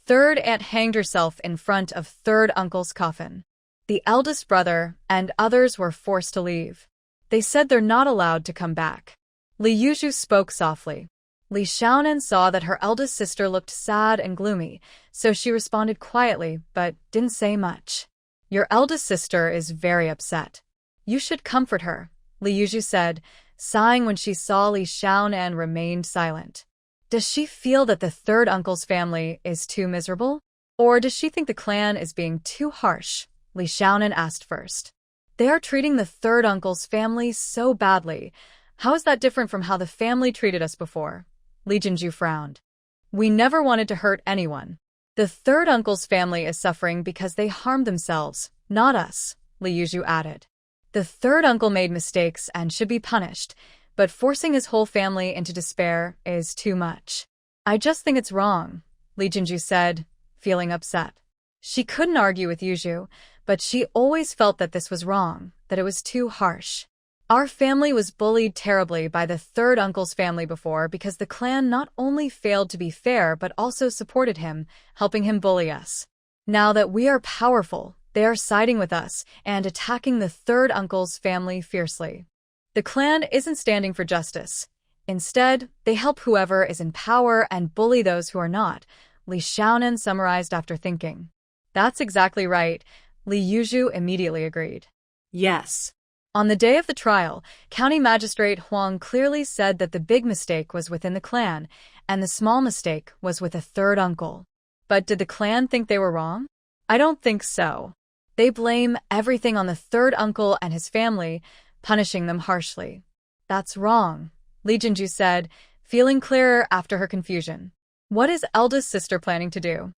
Third aunt hanged herself in front of third uncle's coffin. The eldest brother and others were forced to leave. They said they're not allowed to come back. Li Yuzhu spoke softly. Li Xiaonan saw that her eldest sister looked sad and gloomy, so she responded quietly but didn't say much. Your eldest sister is very upset. You should comfort her, Li Yuzhu said, sighing when she saw Li Xiaonan remained silent. Does she feel that the third uncle's family is too miserable? Or does she think the clan is being too harsh? Li Xiaonan asked first. They are treating the third uncle's family so badly. How is that different from how the family treated us before? Li Jinju frowned. We never wanted to hurt anyone. The third uncle's family is suffering because they harmed themselves, not us, Li Yuzhu added. The third uncle made mistakes and should be punished, but forcing his whole family into despair is too much. I just think it's wrong, Li Jinju said, feeling upset. She couldn't argue with Yuzhu, but she always felt that this was wrong, that it was too harsh. Our family was bullied terribly by the third uncle's family before because the clan not only failed to be fair but also supported him, helping him bully us. Now that we are powerful, they are siding with us and attacking the third uncle's family fiercely. The clan isn't standing for justice. Instead, they help whoever is in power and bully those who are not, Li Xiaonan summarized after thinking. That's exactly right, Li Yuzhu immediately agreed. Yes. On the day of the trial, County Magistrate Huang clearly said that the big mistake was within the clan, and the small mistake was with a third uncle. But did the clan think they were wrong? I don't think so. They blame everything on the third uncle and his family, punishing them harshly. That's wrong, Li Jinju said, feeling clearer after her confusion. What is eldest sister planning to do?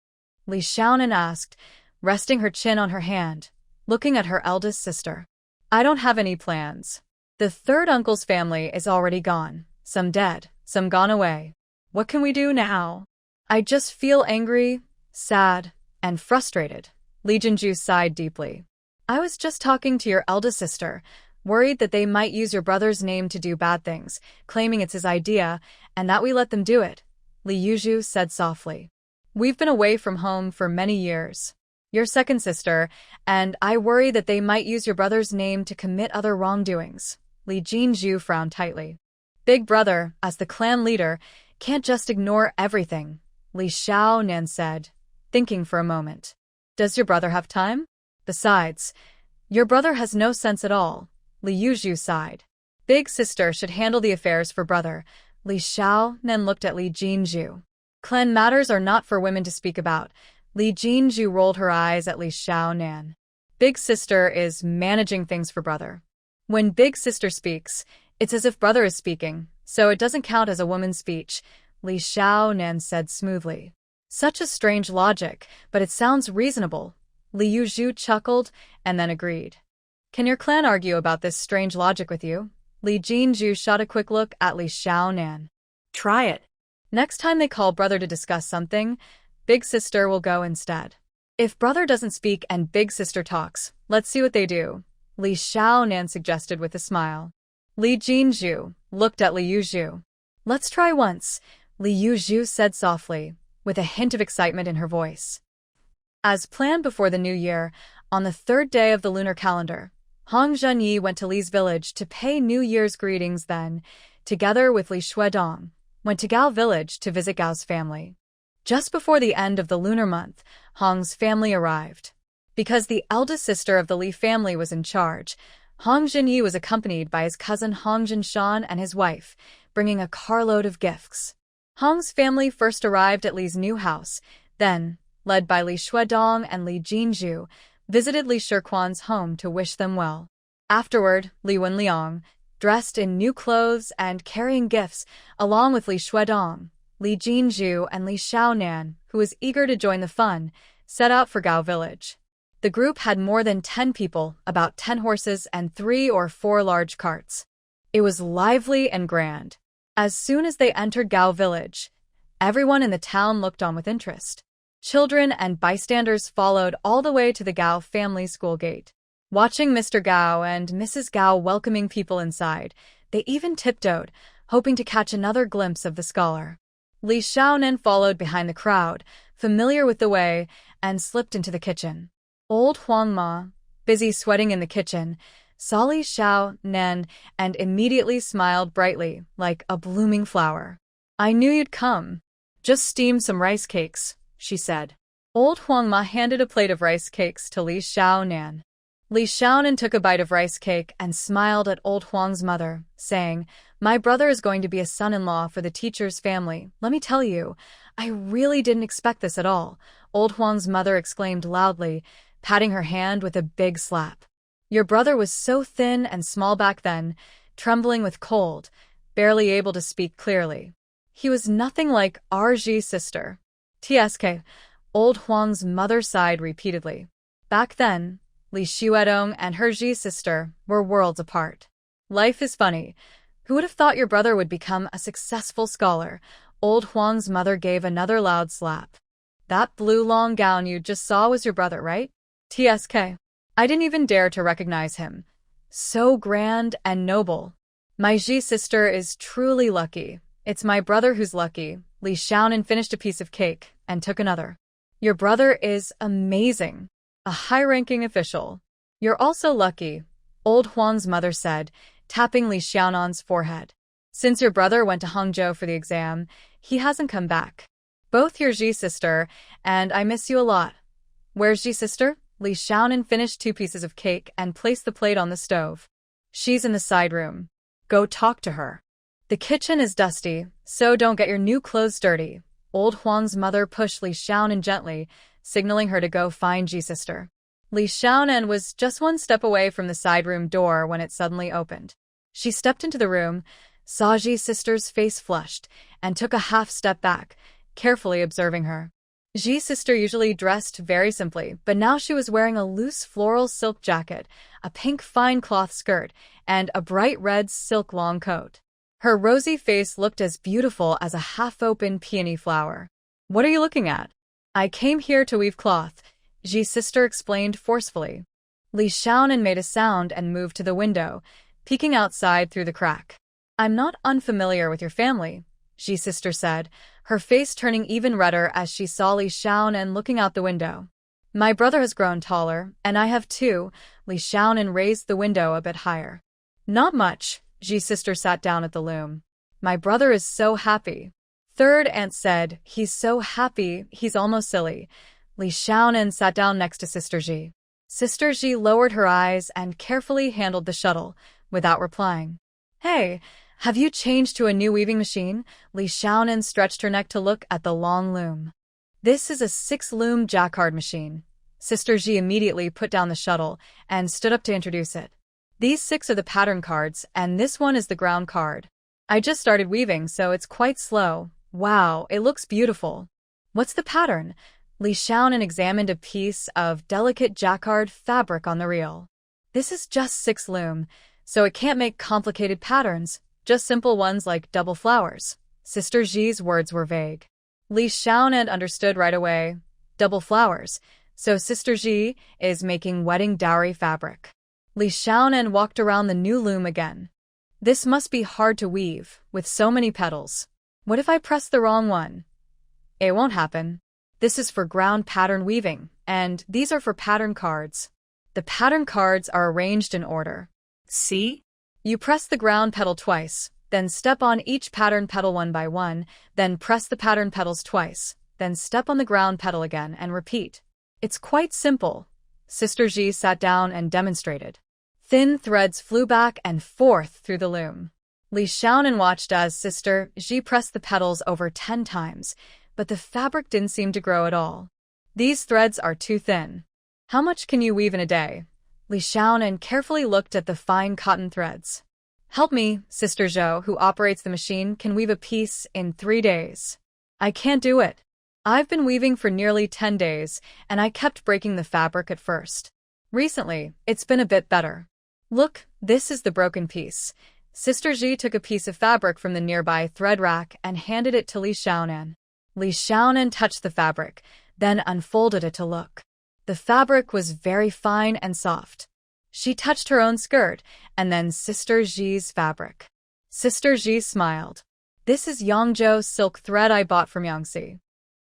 Li Xiaonan asked, resting her chin on her hand, looking at her eldest sister. I don't have any plans. The third uncle's family is already gone, some dead, some gone away. What can we do now? I just feel angry, sad, and frustrated. Li Jinju sighed deeply. I was just talking to your eldest sister, worried that they might use your brother's name to do bad things, claiming it's his idea, and that we let them do it, Li Yuzhu said softly. We've been away from home for many years. Your second sister, and I worry that they might use your brother's name to commit other wrongdoings. Li Jinju frowned tightly. Big brother, as the clan leader, can't just ignore everything, Li Xiaonan said, thinking for a moment. Does your brother have time? Besides, your brother has no sense at all, Li Yuzhu sighed. Big sister should handle the affairs for brother, Li Xiaonan looked at Li Jinju. Clan matters are not for women to speak about. Li Jinju rolled her eyes at Li Xiaonan. Big sister is managing things for brother. When big sister speaks, it's as if brother is speaking, so it doesn't count as a woman's speech, Li Xiaonan said smoothly. Such a strange logic, but it sounds reasonable. Li Yuzhu chuckled and then agreed. Can your clan argue about this strange logic with you? Li Jinju shot a quick look at Li Xiaonan. Try it. Next time they call brother to discuss something, big sister will go instead. If brother doesn't speak and big sister talks, let's see what they do, Li Xiaonan suggested with a smile. Li Jinju looked at Li Yuzhu. Let's try once, Li Yuzhu said softly, with a hint of excitement in her voice. As planned before the new year, on the third day of the lunar calendar, Hong Zhenyi went to Li's village to pay New Year's greetings then, together with Li Shuedong, went to Gao village to visit Gao's family. Just before the end of the lunar month, Hong's family arrived. Because the eldest sister of the Li family was in charge, Hong Zhenyi was accompanied by his cousin Hong Zhenshan and his wife, bringing a carload of gifts. Hong's family first arrived at Li's new house, then, led by Li Shuedong and Li Jinju, visited Li Shirquan's home to wish them well. Afterward, Li Wenliang, dressed in new clothes and carrying gifts, along with Li Shuedong, Li Jinju, and Li Xiaonan, who was eager to join the fun, set out for Gao village. The group had more than 10 people, about 10 horses, and 3 or 4 large carts. It was lively and grand. As soon as they entered Gao village, everyone in the town looked on with interest. Children and bystanders followed all the way to the Gao family school gate. Watching Mr. Gao and Mrs. Gao welcoming people inside, they even tiptoed, hoping to catch another glimpse of the scholar. Li Xiaonan followed behind the crowd, familiar with the way, and slipped into the kitchen. Old Huang Ma, busy sweating in the kitchen, saw Li Xiaonan and immediately smiled brightly, like a blooming flower. I knew you'd come. Just steam some rice cakes, she said. Old Huang Ma handed a plate of rice cakes to Li Xiaonan. Li Xiaonan took a bite of rice cake and smiled at Old Huang's mother, saying, My brother is going to be a son-in-law for the teacher's family. Let me tell you, I really didn't expect this at all, Old Huang's mother exclaimed loudly, patting her hand with a big slap. Your brother was so thin and small back then, trembling with cold, barely able to speak clearly. He was nothing like RG's sister. TSK, Old Huang's mother sighed repeatedly. Back then, Li Shuedong and her Ji sister were worlds apart. Life is funny. Who would have thought your brother would become a successful scholar? Old Huang's mother gave another loud slap. That blue long gown you just saw was your brother, right? TSK. I didn't even dare to recognize him. So grand and noble. My Ji sister is truly lucky. It's my brother who's lucky. Li Xiaonan finished a piece of cake and took another. Your brother is amazing. A high-ranking official. You're also lucky, Old Huang's mother said, tapping Li Xiaonan's forehead. Since your brother went to Hangzhou for the exam, he hasn't come back. Both your Ji sister and I miss you a lot. Where's Ji sister? Li Xiaonan finished 2 pieces of cake and placed the plate on the stove. She's in the side room. Go talk to her. The kitchen is dusty, so don't get your new clothes dirty. Old Huang's mother pushed Li Xiaonan gently, signaling her to go find Ji sister. Li Xiaonan was just 1 step away from the side room door when it suddenly opened. She stepped into the room, saw Ji sister's face flushed, and took a half step back, carefully observing her. Ji sister usually dressed very simply, but now she was wearing a loose floral silk jacket, a pink fine cloth skirt, and a bright red silk long coat. Her rosy face looked as beautiful as a half-open peony flower. What are you looking at? I came here to weave cloth, Ji's sister explained forcefully. Li Xiaonan made a sound and moved to the window, peeking outside through the crack. I'm not unfamiliar with your family, Ji's sister said, her face turning even redder as she saw Li Xiaonan looking out the window. My brother has grown taller, and I have too. Li Xiaonan raised the window a bit higher. Not much, Ji's sister sat down at the loom. My brother is so happy. Third aunt said, he's so happy, he's almost silly. Li Xiaonan sat down next to Sister Ji. Sister Ji lowered her eyes and carefully handled the shuttle, without replying. Hey, Have you changed to a new weaving machine? Li Xiaonan stretched her neck to look at the long loom. This is a 6-loom jacquard machine. Sister Ji immediately put down the shuttle and stood up to introduce it. These 6 are the pattern cards, and this one is the ground card. I just started weaving, so it's quite slow. Wow, it looks beautiful. What's the pattern? Li Xiaonan examined a piece of delicate jacquard fabric on the reel. This is just 6-loom, so it can't make complicated patterns, just simple ones like double flowers. Sister Ji's words were vague. Li Xiaonan understood right away. Double flowers. So Sister Ji is making wedding dowry fabric. Li Xiaonan walked around the new loom again. This must be hard to weave, with so many petals. What if I press the wrong one? It won't happen. This is for ground pattern weaving, and these are for pattern cards. The pattern cards are arranged in order. See? You press the ground petal twice, then step on each pattern petal one by one, then press the pattern petals twice, then step on the ground petal again and repeat. It's quite simple. Sister Ji sat down and demonstrated. Thin threads flew back and forth through the loom. Li Xiaonan watched as Sister Ji pressed the petals over 10 times, but the fabric didn't seem to grow at all. These threads are too thin. How much can you weave in a day? Li Xiaonan carefully looked at the fine cotton threads. Help me, Sister Zhou, who operates the machine, can weave a piece in 3 days. I can't do it. I've been weaving for nearly 10 days, and I kept breaking the fabric at first. Recently, it's been a bit better. Look, this is the broken piece. Sister Ji took a piece of fabric from the nearby thread rack and handed it to Li Xiaonan. Li Xiaonan touched the fabric, then unfolded it to look. The fabric was very fine and soft. She touched her own skirt, and then Sister Ji's fabric. Sister Ji smiled. This is Yangzhou silk thread I bought from Yangtze.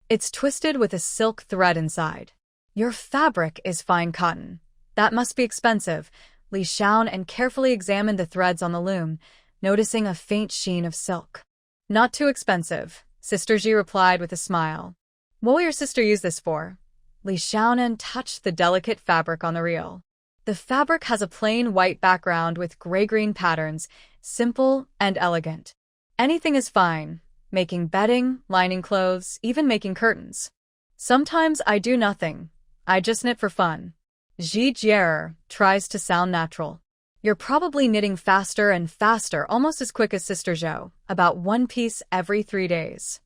It's twisted with a silk thread inside. Your fabric is fine cotton. That must be expensive. Li Xiaonan carefully examined the threads on the loom, noticing a faint sheen of silk. Not too expensive, Sister Ji replied with a smile. What will your sister use this for? Li Xiaonan touched the delicate fabric on the reel. The fabric has a plain white background with gray-green patterns, simple and elegant. Anything is fine. Making bedding, lining clothes, even making curtains. Sometimes I do nothing. I just knit for fun. Ji Jierer tries to sound natural. You're probably knitting faster and faster, almost as quick as Sister Zhou, about 1 piece every 3 days.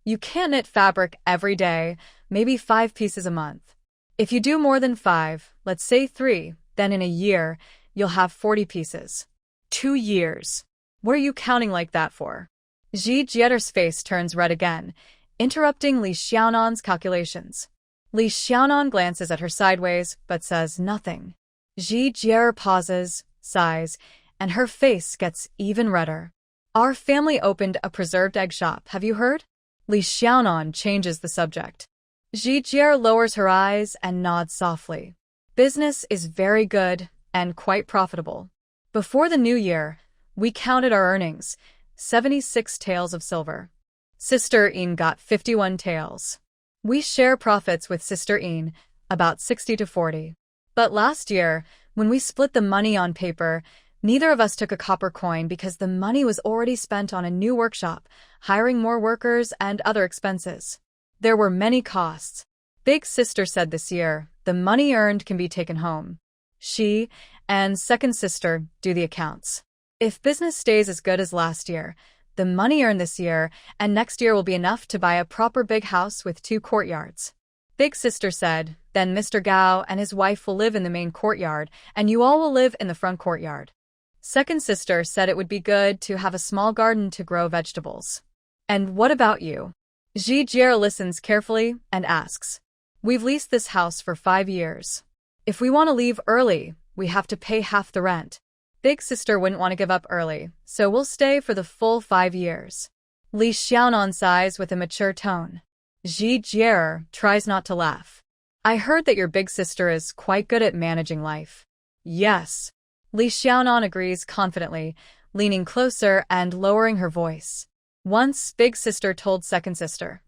You can't knit fabric every day, maybe 5 pieces a month. If you do more than 5, let's say 3, then in a year, you'll have 40 pieces. 2 years. What are you counting like that for? Ji Jieter's face turns red again, interrupting Li Xiaonan's calculations. Li Xiaonan glances at her sideways, but says nothing. Ji Jierer pauses, sighs, and her face gets even redder. Our family opened a preserved egg shop, have you heard? Li Xiaonan changes the subject. Ji Jierer lowers her eyes and nods softly. Business is very good and quite profitable. Before the new year, we counted our earnings, 76 taels of silver. Sister Yin got 51 taels. We share profits with Sister Yin, about 60 to 40. But last year, when we split the money on paper, neither of us took a copper coin because the money was already spent on a new workshop, hiring more workers, and other expenses. There were many costs. Big sister said this year, the money earned can be taken home. She and second sister do the accounts. If business stays as good as last year, the money earned this year and next year will be enough to buy a proper big house with 2 courtyards. Big sister said, then Mr. Gao and his wife will live in the main courtyard and you all will live in the front courtyard. Second sister said it would be good to have a small garden to grow vegetables. And what about you? Ji Jierer listens carefully and asks, we've leased this house for 5 years. If we want to leave early, we have to pay half the rent. Big sister wouldn't want to give up early, so we'll stay for the full 5 years. Li Xiaonan sighs with a mature tone. Ji Jierer tries not to laugh. I heard that your big sister is quite good at managing life. Yes. Li Xiaonan agrees confidently, leaning closer and lowering her voice. Once, big sister told second sister,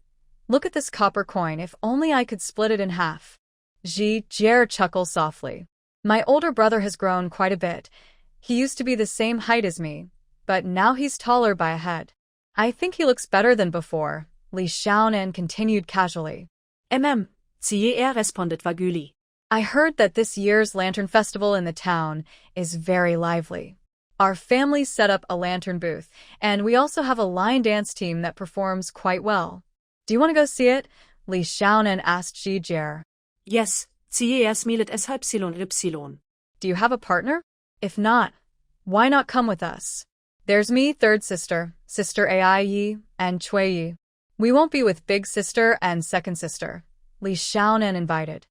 look at this copper coin, if only I could split it in half. Ji Jierer chuckles softly. My older brother has grown quite a bit. He used to be the same height as me, but now he's taller by a head. I think he looks better than before, Li Xiaonan continued casually. Zie responded vaguli. I heard that this year's lantern festival in the town is very lively. Our family set up a lantern booth, and we also have a line dance team that performs quite well. Do you want to go see it? Li Xiaonan asked Zhijier. Yes, zie smilet S-Y. Do you have a partner? If not, why not come with us? There's me, third sister, sister Ai Yi, and Cui Yi. We won't be with big sister and second sister, Li Xiaonan invited.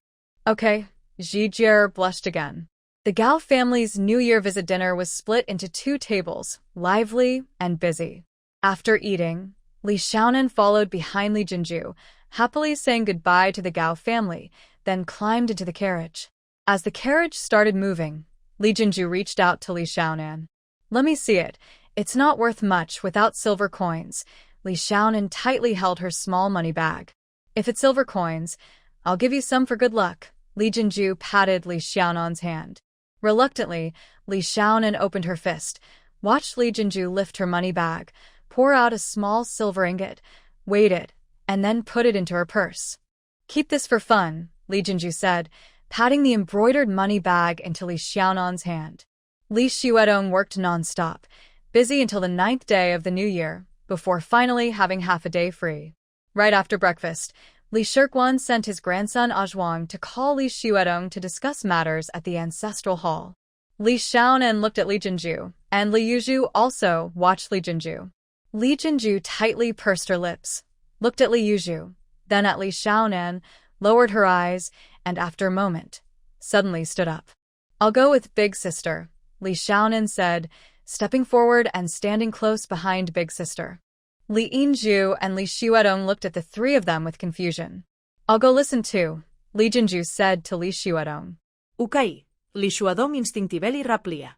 Okay, Zhijier blushed again. The Gao family's New Year visit dinner was split into 2 tables, lively and busy. After eating, Li Xiaonan followed behind Li Jinju, happily saying goodbye to the Gao family, then climbed into the carriage. As the carriage started moving, Li Jinju reached out to Li Xiaonan. Let me see it. It's not worth much without silver coins. Li Xiaonan tightly held her small money bag. If it's silver coins, I'll give you some for good luck. Li Jinju patted Li Xiaonan's hand. Reluctantly, Li Xiaonan opened her fist, watched Li Jinju lift her money bag, pour out a small silver ingot, weighed it, and then put it into her purse. Keep this for fun, Li Jinju said, patting the embroidered money bag into Li Xiaonan's hand. Li Xuedong worked non-stop, busy until the 9th day of the new year, before finally having half a day free. Right after breakfast, Li Shirguan sent his grandson Azhuang to call Li Xuedong to discuss matters at the ancestral hall. Li Xiaonan looked at Li Jinju, and Li Yuzhu also watched Li Jinju. Li Jinju tightly pursed her lips, looked at Li Yuzhu, then at Li Xiaonan, lowered her eyes, and after a moment, suddenly stood up. I'll go with big sister, Li Xiaonan said, stepping forward and standing close behind big sister. Li Yinzhu and Li Xuedong looked at the 3 of them with confusion. I'll go listen too, Li Jinju said to Li Xuedong. Okay, Li Xuedong instinctively raplia.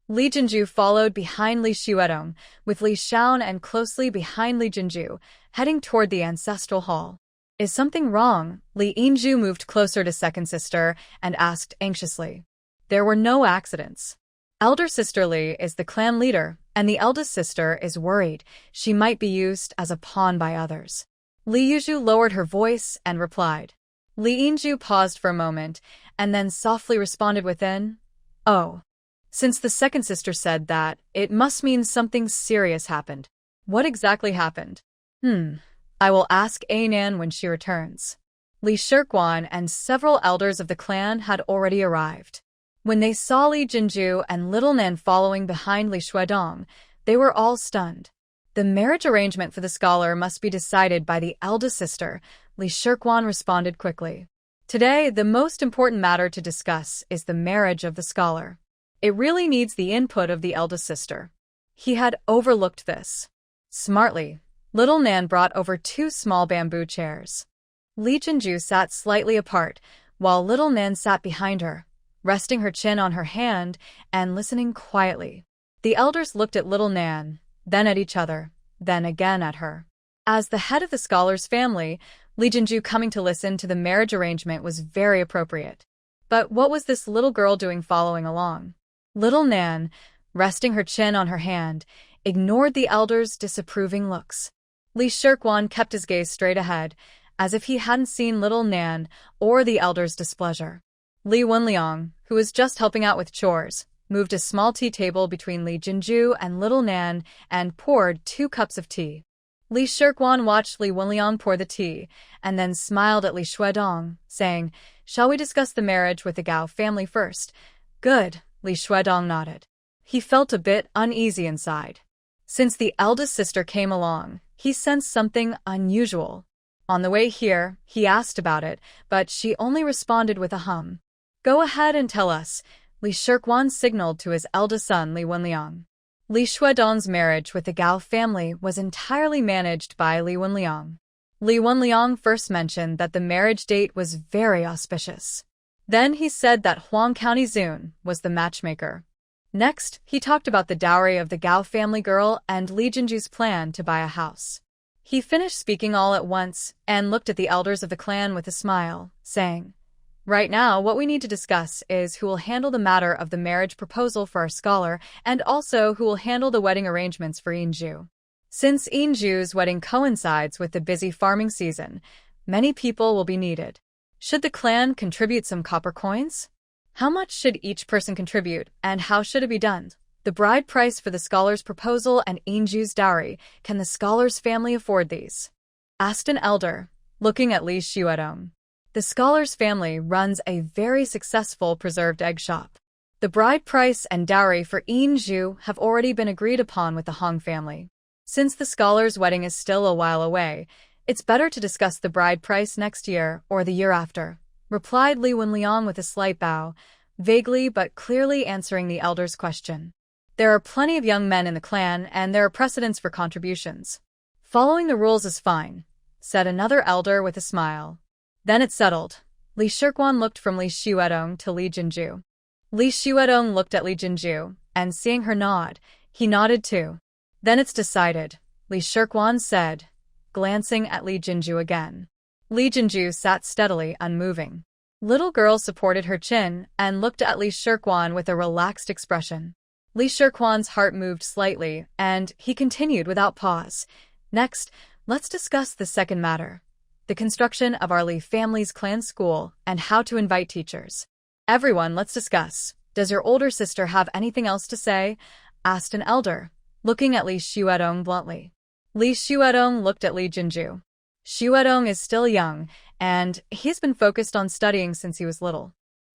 Li Jinju followed behind Li Xuedong, with Li Xiaonan closely behind Li Jinju, heading toward the ancestral hall. Is something wrong? Li Yinzhu moved closer to second sister and asked anxiously. There were no accidents. Elder sister Li is the clan leader, and the eldest sister is worried she might be used as a pawn by others. Li Yuzhu lowered her voice and replied. Li Yinzhu paused for a moment, and then softly responded within, Oh. Since the second sister said that, it must mean something serious happened. What exactly happened? I will ask Ainan when she returns. Li Shirguan and several elders of the clan had already arrived. When they saw Li Jinju and Little Nan following behind Li Xuedong, they were all stunned. The marriage arrangement for the scholar must be decided by the eldest sister, Li Shirguan responded quickly. Today, the most important matter to discuss is the marriage of the scholar. It really needs the input of the eldest sister. He had overlooked this. Smartly, Little Nan brought over 2 small bamboo chairs. Li Jinju sat slightly apart, while Little Nan sat behind her, resting her chin on her hand and listening quietly. The elders looked at Little Nan, then at each other, then again at her. As the head of the scholar's family, Li Jinju coming to listen to the marriage arrangement was very appropriate. But what was this little girl doing following along? Little Nan, resting her chin on her hand, ignored the elders' disapproving looks. Li Shirguan kept his gaze straight ahead, as if he hadn't seen Little Nan or the elders' displeasure. Li Wenliang, who was just helping out with chores, moved a small tea table between Li Jinju and Little Nan and poured 2 cups of tea. Li Shirguan watched Li Wenliang pour the tea, and then smiled at Li Xuedong, saying, Shall we discuss the marriage with the Gao family first? Good, Li Xuedong nodded. He felt a bit uneasy inside. Since the eldest sister came along, he sensed something unusual. On the way here, he asked about it, but she only responded with a hum. Go ahead and tell us, Li Shirguan signaled to his eldest son Li Wenliang. Li Xuedong's marriage with the Gao family was entirely managed by Li Wenliang. Li Wenliang first mentioned that the marriage date was very auspicious. Then he said that Huang County Zun was the matchmaker. Next, he talked about the dowry of the Gao family girl and Li Jinju's plan to buy a house. He finished speaking all at once and looked at the elders of the clan with a smile, saying, Right now, what we need to discuss is who will handle the matter of the marriage proposal for our scholar and also who will handle the wedding arrangements for Inju. Since Inju's wedding coincides with the busy farming season, many people will be needed. Should the clan contribute some copper coins? How much should each person contribute, and how should it be done? The bride price for the scholar's proposal and Inju's dowry. Can the scholar's family afford these? Asked an elder, looking at Li Xuedong. The scholar's family runs a very successful preserved egg shop. The bride price and dowry for Inju have already been agreed upon with the Hong family. Since the scholar's wedding is still a while away, it's better to discuss the bride price next year or the year after, replied Li Wenliang with a slight bow, vaguely but clearly answering the elder's question. There are plenty of young men in the clan, and there are precedents for contributions. Following the rules is fine, said another elder with a smile. Then it's settled. Li Shirguan looked from Li Xuedong to Li Jinju. Li Xuedong looked at Li Jinju, and seeing her nod, he nodded too. Then it's decided, Li Shirguan said, glancing at Li Jinju again. Li Jinju sat steadily, unmoving. Little girl supported her chin and looked at Li Shirguan with a relaxed expression. Li Shirguan's heart moved slightly, and he continued without pause. Next, let's discuss the second matter. The construction of our Li family's clan school and how to invite teachers. Everyone, let's discuss. Does your older sister have anything else to say? Asked an elder, looking at Li Xuedong bluntly. Li Xuedong looked at Li Jinju. Xuedong is still young, and he's been focused on studying since he was little.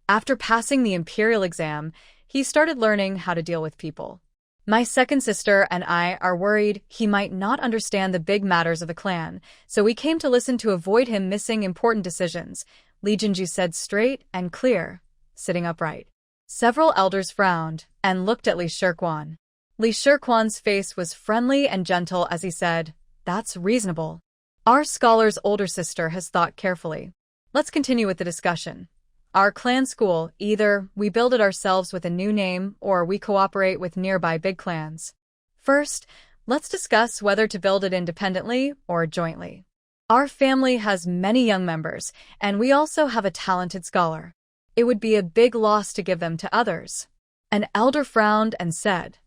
After passing the imperial exam, he started learning how to deal with people. My second sister and I are worried he might not understand the big matters of the clan, so we came to listen to avoid him missing important decisions, Li Jinju said straight and clear, sitting upright. Several elders frowned and looked at Li Shirguan. Li Shirguan's face was friendly and gentle as he said, "That's reasonable. Our scholar's older sister has thought carefully. Let's continue with the discussion. Our clan school, either we build it ourselves with a new name or we cooperate with nearby big clans. First, let's discuss whether to build it independently or jointly. Our family has many young members, and we also have a talented scholar. It would be a big loss to give them to others." An elder frowned and said,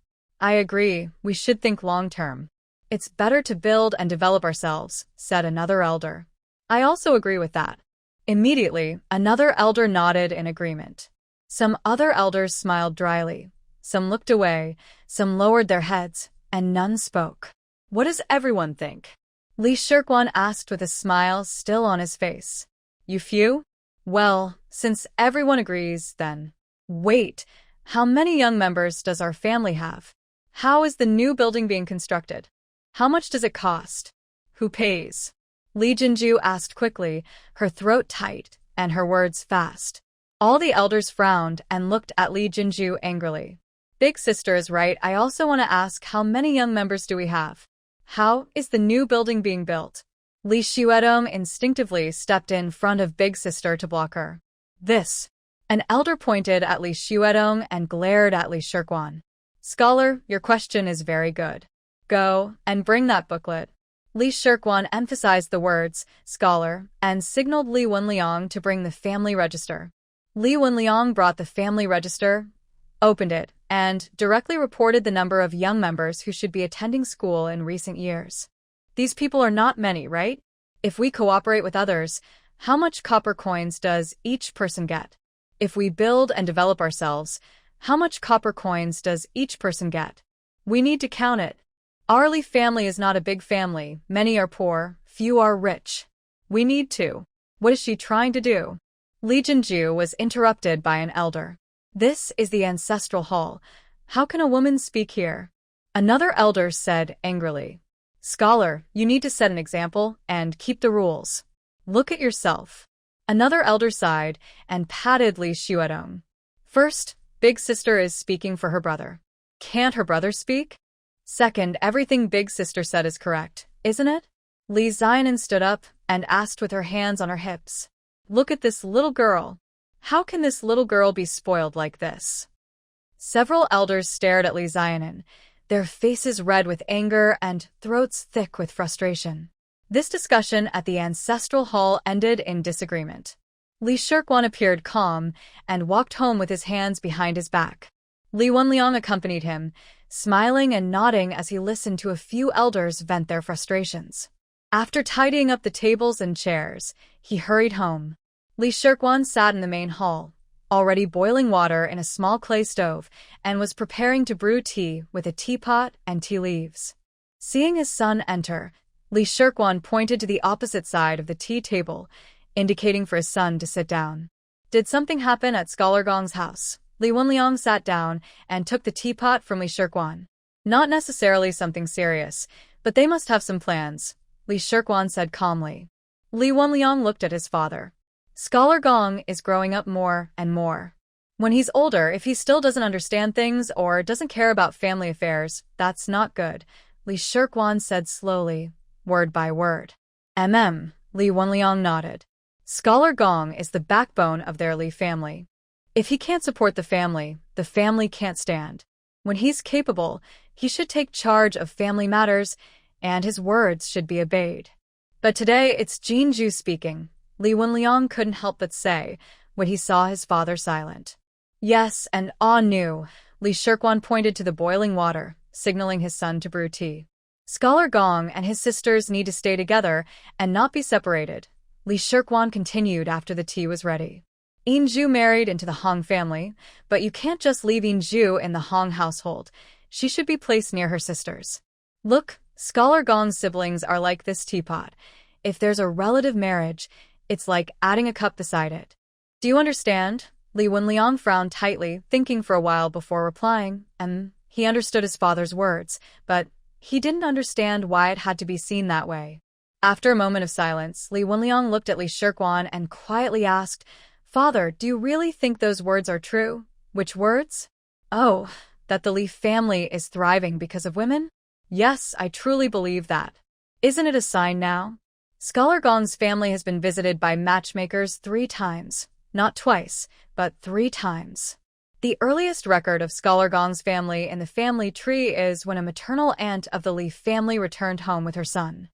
"I agree, we should think long-term. It's better to build and develop ourselves," said another elder. "I also agree with that." Immediately, another elder nodded in agreement. Some other elders smiled dryly. Some looked away, some lowered their heads, and none spoke. "What does everyone think?" Li Shirguan asked with a smile still on his face. "You few? Well, since everyone agrees, then. Wait, how many young members does our family have? How is the new building being constructed? How much does it cost? Who pays?" Li Jinju asked quickly, her throat tight and her words fast. All the elders frowned and looked at Li Jinju angrily. "Big sister is right. I also want to ask, how many young members do we have? How is the new building being built?" Li Xuedong instinctively stepped in front of big sister to block her. "This." An elder pointed at Li Xuedong and glared at Li Shirguan. "Scholar, your question is very good. Go and bring that booklet." Li Shirguan emphasized the words, "scholar," and signaled Li Wenliang to bring the family register. Li Wenliang brought the family register, opened it, and directly reported the number of young members who should be attending school in recent years. "These people are not many, right? If we cooperate with others, how much copper coins does each person get? If we build and develop ourselves, how much copper coins does each person get? We need to count it. Our Li family is not a big family. Many are poor, few are rich. We need to." What is she trying to do? Li Jinju was interrupted by an elder. "This is the ancestral hall. How can a woman speak here?" Another elder said angrily. "Scholar, you need to set an example and keep the rules. Look at yourself." Another elder sighed and patted Li Xuedong. "First, big sister is speaking for her brother. Can't her brother speak? Second, everything big sister said is correct, isn't it?" Li Xiaonan stood up and asked with her hands on her hips. "Look at this little girl. How can this little girl be spoiled like this?" Several elders stared at Li Xiaonan, their faces red with anger and throats thick with frustration. This discussion at the ancestral hall ended in disagreement. Li Shirkwan appeared calm and walked home with his hands behind his back. Li Wenliang accompanied him, smiling and nodding as he listened to a few elders vent their frustrations. After tidying up the tables and chairs, he hurried home. Li Shirkwan sat in the main hall, already boiling water in a small clay stove, and was preparing to brew tea with a teapot and tea leaves. Seeing his son enter, Li Shirkwan pointed to the opposite side of the tea table, indicating for his son to sit down. Did something happen at Scholar Gong's house? Li Wenliang sat down and took the teapot from Li Shirkwan. Not necessarily something serious, but they must have some plans, Li Shirkwan said calmly. Li Wenliang looked at his father. Scholar Gong is growing up more and more. When he's older, if he still doesn't understand things or doesn't care about family affairs, that's not good, Li Shirkwan said slowly, word by word. Li Wenliang nodded. Scholar Gong is the backbone of their Li family. If he can't support the family can't stand. When he's capable, he should take charge of family matters, and his words should be obeyed. But today it's Jinju speaking, Li Wenliang couldn't help but say, when he saw his father silent. Yes, and knew. Li Shirkwan pointed to the boiling water, signaling his son to brew tea. Scholar Gong and his sisters need to stay together and not be separated, Li Shirkwan continued after the tea was ready. Inju married into the Hong family, but you can't just leave Inju in the Hong household. She should be placed near her sisters. Look, Scholar Gong's siblings are like this teapot. If there's a relative marriage, it's like adding a cup beside it. Do you understand? Li Wenliang frowned tightly, thinking for a while before replying, and he understood his father's words, but he didn't understand why it had to be seen that way. After a moment of silence, Li Wenliang looked at Li Shirkwan and quietly asked, Father, do you really think those words are true? Which words? Oh, that the Li family is thriving because of women? Yes, I truly believe that. Isn't it a sign now? Scholar Gong's family has been visited by matchmakers 3 times. Not twice, but 3 times. The earliest record of Scholar Gong's family in the family tree is when a maternal aunt of the Li family returned home with her son.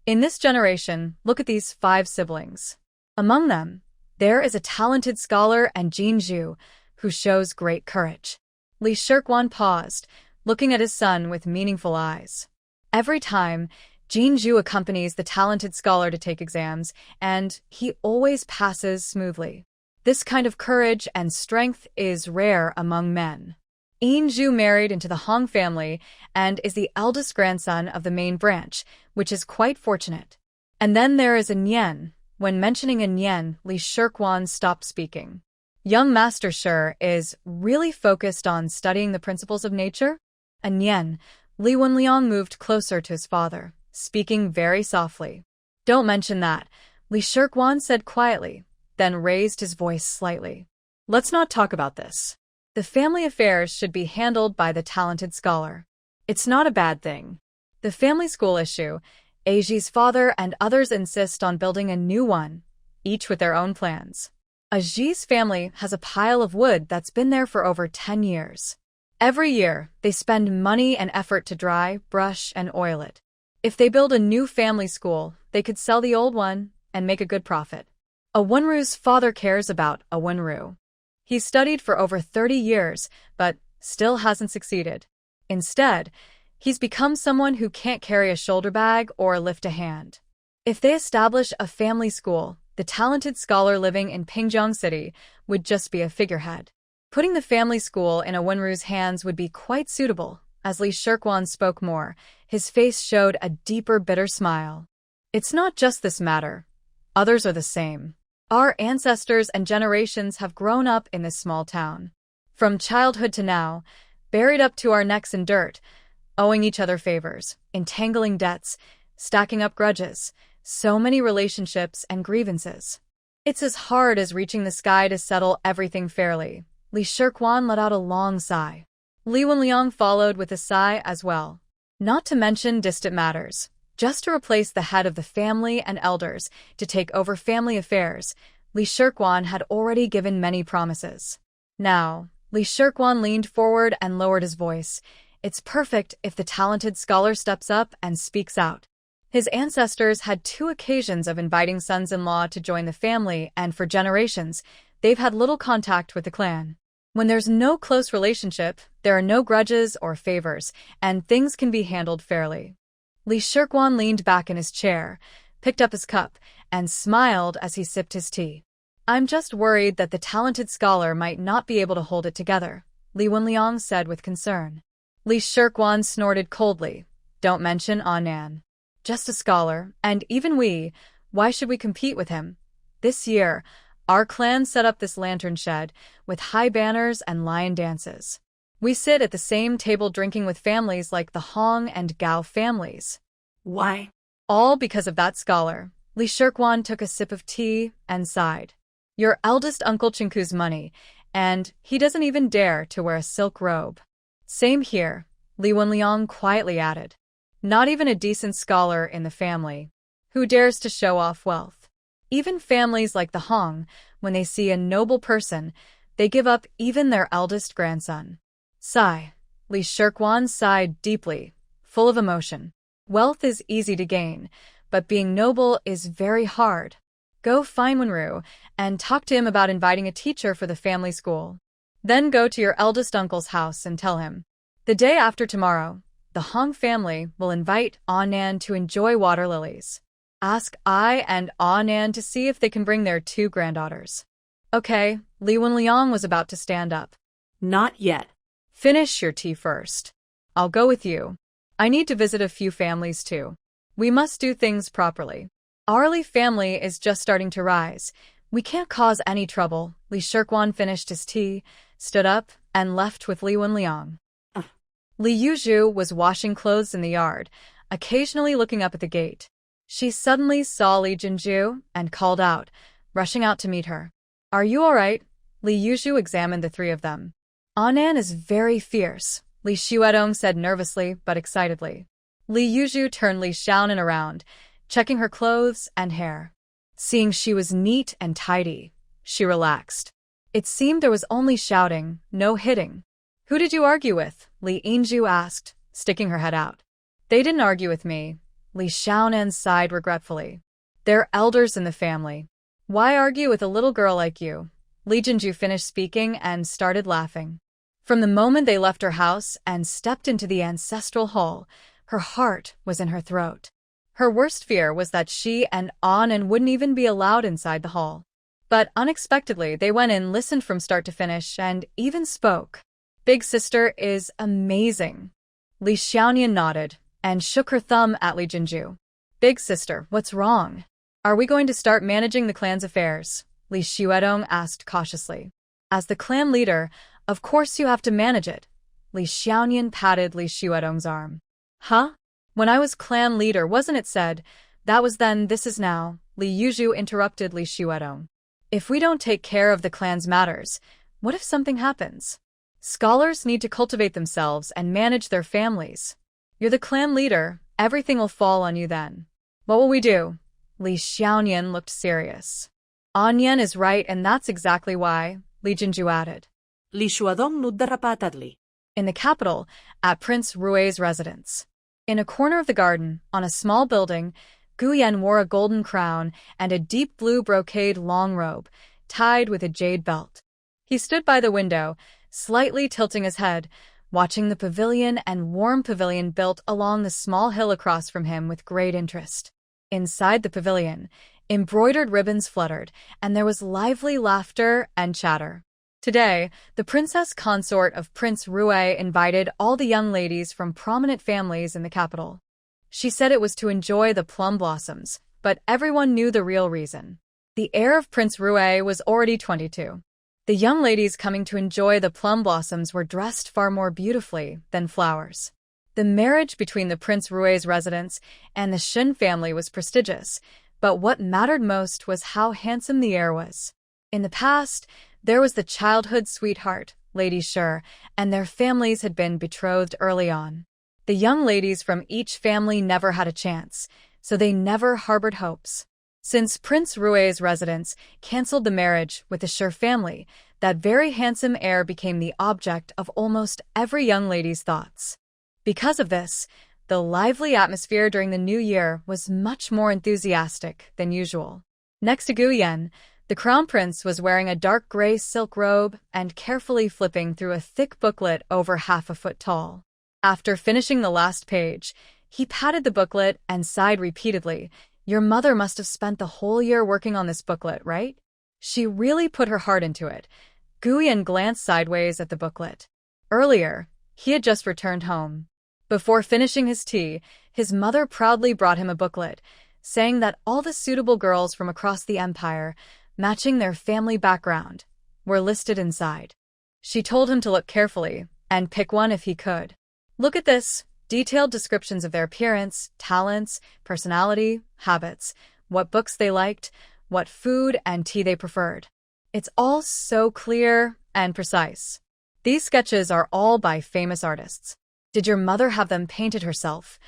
In this generation, look at these 5 siblings. Among them, there is a talented scholar and Jinju, who shows great courage. Li Shirkwan paused, looking at his son with meaningful eyes. Every time, Jinju accompanies the talented scholar to take exams, and he always passes smoothly. This kind of courage and strength is rare among men. Inju married into the Hong family and is the eldest grandson of the main branch, which is quite fortunate. And then there is Nyen. When mentioning Nyen, Li Shirkwan stopped speaking. Young Master Shi is really focused on studying the principles of nature? Nyen, Li Wenliang moved closer to his father, speaking very softly. Don't mention that, Li Shirkwan said quietly, then raised his voice slightly. Let's not talk about this. The family affairs should be handled by the talented scholar. It's not a bad thing. The family school issue, Aji's father and others insist on building a new one, each with their own plans. Aji's family has a pile of wood that's been there for over 10 years. Every year, they spend money and effort to dry, brush, and oil it. If they build a new family school, they could sell the old one and make a good profit. Wenru's father cares about Wenru. He's studied for over 30 years, but still hasn't succeeded. Instead, he's become someone who can't carry a shoulder bag or lift a hand. If they establish a family school, the talented scholar living in Pingjiang City would just be a figurehead. Putting the family school in Wenru's hands would be quite suitable. As Li Shirkwan spoke more, his face showed a deeper, bitter smile. It's not just this matter. Others are the same. Our ancestors and generations have grown up in this small town. From childhood to now, buried up to our necks in dirt, owing each other favors, entangling debts, stacking up grudges, so many relationships and grievances. It's as hard as reaching the sky to settle everything fairly. Li Shirkwan let out a long sigh. Li Wenliang followed with a sigh as well. Not to mention distant matters. Just to replace the head of the family and elders to take over family affairs, Li Shirkwan had already given many promises. Now, Li Shirkwan leaned forward and lowered his voice. It's perfect if the talented scholar steps up and speaks out. His ancestors had 2 occasions of inviting sons-in-law to join the family, and for generations, they've had little contact with the clan. When there's no close relationship, there are no grudges or favors, and things can be handled fairly. Li Shirkwan leaned back in his chair, picked up his cup, and smiled as he sipped his tea. I'm just worried that the talented scholar might not be able to hold it together, Li Wenliang said with concern. Li Shirkwan snorted coldly. Don't mention Anan. Just a scholar, and even why should we compete with him? This year, our clan set up this lantern shed with high banners and lion dances. We sit at the same table drinking with families like the Hong and Gao families. Why? All because of that scholar. Li Shirkwan took a sip of tea and sighed. Your eldest uncle Chinku's money, and he doesn't even dare to wear a silk robe. Same here, Li Wenliang quietly added. Not even a decent scholar in the family. Who dares to show off wealth? Even families like the Hong, when they see a noble person, they give up even their eldest grandson. Sigh. Li Shirkwan sighed deeply, full of emotion. Wealth is easy to gain, but being noble is very hard. Go find Wenru and talk to him about inviting a teacher for the family school. Then go to your eldest uncle's house and tell him. The day after tomorrow, the Hong family will invite Anan to enjoy water lilies. Ask I and Anan to see if they can bring their 2 granddaughters. Okay, Li Wenliang was about to stand up. Not yet. Finish your tea first. I'll go with you. I need to visit a few families too. We must do things properly. Our Li family is just starting to rise. We can't cause any trouble. Li Shirkwan finished his tea, stood up, and left with Li Wenliang. Li Yuzhu was washing clothes in the yard, occasionally looking up at the gate. She suddenly saw Li Jinju and called out, rushing out to meet her. Are you all right? Li Yuzhu examined the 3 of them. Anan is very fierce, Li Xuedong said nervously but excitedly. Li Yuzhu turned Li Xiaonan around, checking her clothes and hair. Seeing she was neat and tidy, she relaxed. It seemed there was only shouting, no hitting. Who did you argue with? Li Yinju asked, sticking her head out. They didn't argue with me. Li Xiaonan sighed regretfully. They're elders in the family. Why argue with a little girl like you? Li Jinju finished speaking and started laughing. From the moment they left her house and stepped into the ancestral hall, her heart was in her throat. Her worst fear was that she and Anan wouldn't even be allowed inside the hall. But unexpectedly, they went in, listened from start to finish, and even spoke. Big sister is amazing. Li Xiaonan nodded and shook her thumb at Li Jinju. Big sister, what's wrong? Are we going to start managing the clan's affairs? Li Xuedong asked cautiously. As the clan leader, of course you have to manage it. Li Xiaonan patted Li Xuedong's arm. Huh? When I was clan leader, wasn't it said? That was then, this is now. Li Yuzhu interrupted Li Xuedong. If we don't take care of the clan's matters, what if something happens? Scholars need to cultivate themselves and manage their families. You're the clan leader, everything will fall on you then. What will we do? Li Xiaonan looked serious. Anyan is right, and that's exactly why, Li Jinju added. Li Xuedong nud repeatedly. In the capital, at Prince Rui's residence. In a corner of the garden, on a small building, Guyan wore a golden crown and a deep blue brocade long robe, tied with a jade belt. He stood by the window, slightly tilting his head, watching the pavilion and warm pavilion built along the small hill across from him with great interest. Inside the pavilion, embroidered ribbons fluttered, and there was lively laughter and chatter. Today, the princess consort of Prince Rue invited all the young ladies from prominent families in the capital. She said it was to enjoy the plum blossoms, but everyone knew the real reason. The heir of Prince Rue was already 22. The young ladies coming to enjoy the plum blossoms were dressed far more beautifully than flowers. The marriage between the Prince Rue's residence and the Shen family was prestigious, but what mattered most was how handsome the heir was. In the past, there was the childhood sweetheart, Lady Shi, and their families had been betrothed early on. The young ladies from each family never had a chance, so they never harbored hopes. Since Prince Rue's residence cancelled the marriage with the Shi family, that very handsome heir became the object of almost every young lady's thoughts. Because of this, The lively atmosphere during the new year was much more enthusiastic than usual. Next to Guyen, the crown prince was wearing a dark gray silk robe and carefully flipping through a thick booklet over half a foot tall. After finishing the last page, he patted the booklet and sighed repeatedly. Your mother must have spent the whole year working on this booklet, right? She really put her heart into it. Guyen glanced sideways at the booklet. Earlier, he had just returned home. Before finishing his tea, his mother proudly brought him a booklet, saying that all the suitable girls from across the empire, matching their family background, were listed inside. She told him to look carefully and pick one if he could. Look at this. Detailed descriptions of their appearance, talents, personality, habits, what books they liked, what food and tea they preferred. It's all so clear and precise. These sketches are all by famous artists. Did your mother have them painted herself?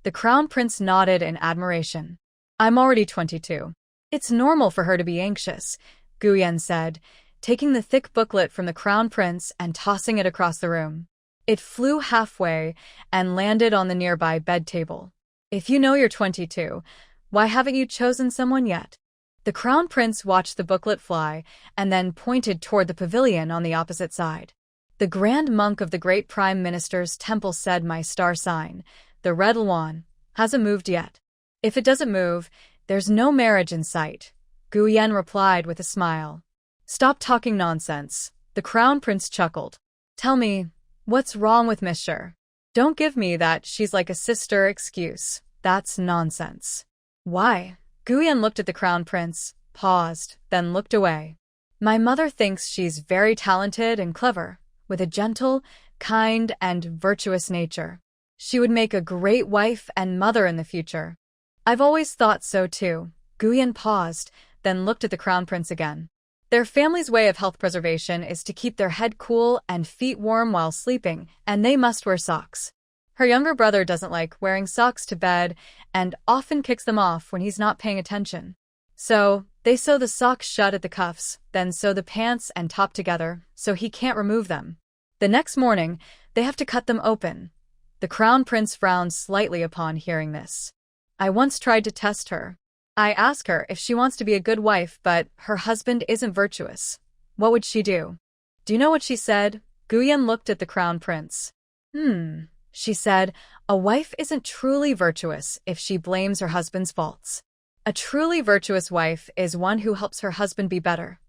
The crown prince nodded in admiration. I'm already 22. It's normal for her to be anxious, Guyen said, taking the thick booklet from the crown prince and tossing it across the room. It flew halfway and landed on the nearby bed table. If you know you're 22, why haven't you chosen someone yet? The crown prince watched the booklet fly and then pointed toward the pavilion on the opposite side. The grand monk of the great prime minister's temple said my star sign, the red Lwan, hasn't moved yet. If it doesn't move, there's no marriage in sight, Guyen replied with a smile. Stop talking nonsense, the crown prince chuckled. Tell me, what's wrong with Miss Sher? Don't give me that she's like a sister excuse. That's nonsense. Why? Guyen looked at the crown prince, paused, then looked away. My mother thinks she's very talented and clever, with a gentle, kind, and virtuous nature. She would make a great wife and mother in the future. I've always thought so too. Guyen paused, then looked at the crown prince again. Their family's way of health preservation is to keep their head cool and feet warm while sleeping, and they must wear socks. Her younger brother doesn't like wearing socks to bed and often kicks them off when he's not paying attention. So, they sew the socks shut at the cuffs, then sew the pants and top together so he can't remove them. The next morning, they have to cut them open. The crown prince frowned slightly upon hearing this. I once tried to test her. I asked her if she wants to be a good wife, but her husband isn't virtuous. What would she do? Do you know what she said? Guyen looked at the crown prince. She said, a wife isn't truly virtuous if she blames her husband's faults. A truly virtuous wife is one who helps her husband be better.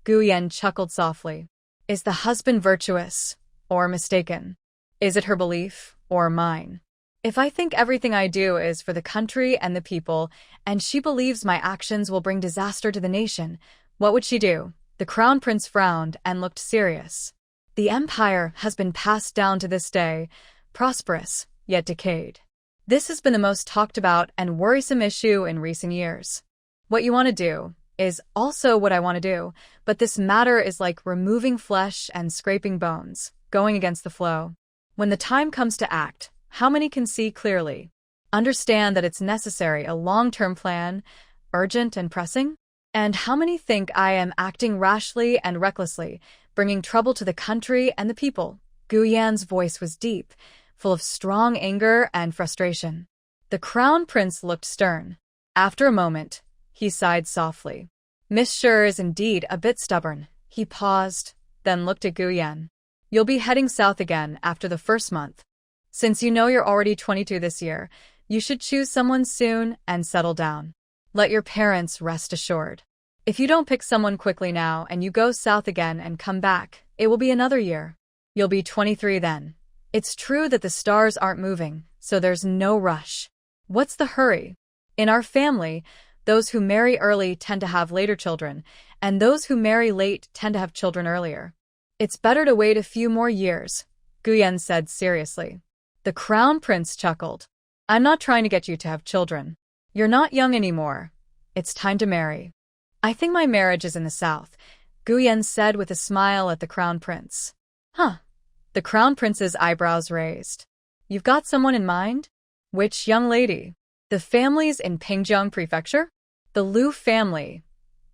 Guyen chuckled softly. Is the husband virtuous or mistaken? Is it her belief or mine? If I think everything I do is for the country and the people, and she believes my actions will bring disaster to the nation, what would she do? The crown prince frowned and looked serious. The empire has been passed down to this day, prosperous, yet decayed. This has been the most talked about and worrisome issue in recent years. What you want to do is also what I want to do, but this matter is like removing flesh and scraping bones, going against the flow. When the time comes to act, how many can see clearly? Understand that it's necessary a long-term plan, urgent and pressing? And how many think I am acting rashly and recklessly, bringing trouble to the country and the people? Guyen's voice was deep, full of strong anger and frustration. The crown prince looked stern. After a moment, he sighed softly. Miss Sher is indeed a bit stubborn. He paused, then looked at Guyen. You'll be heading south again after the first month. Since you know you're already 22 this year, you should choose someone soon and settle down. Let your parents rest assured. If you don't pick someone quickly now and you go south again and come back, it will be another year. You'll be 23 then. It's true that the stars aren't moving, so there's no rush. What's the hurry? In our family, those who marry early tend to have later children, and those who marry late tend to have children earlier. It's better to wait a few more years, Guyen said seriously. The crown prince chuckled. I'm not trying to get you to have children. You're not young anymore. It's time to marry. I think my marriage is in the south, Guyen said with a smile at the crown prince. Huh. The crown prince's eyebrows raised. You've got someone in mind? Which young lady? The families in Pingjiang Prefecture? The Liu family.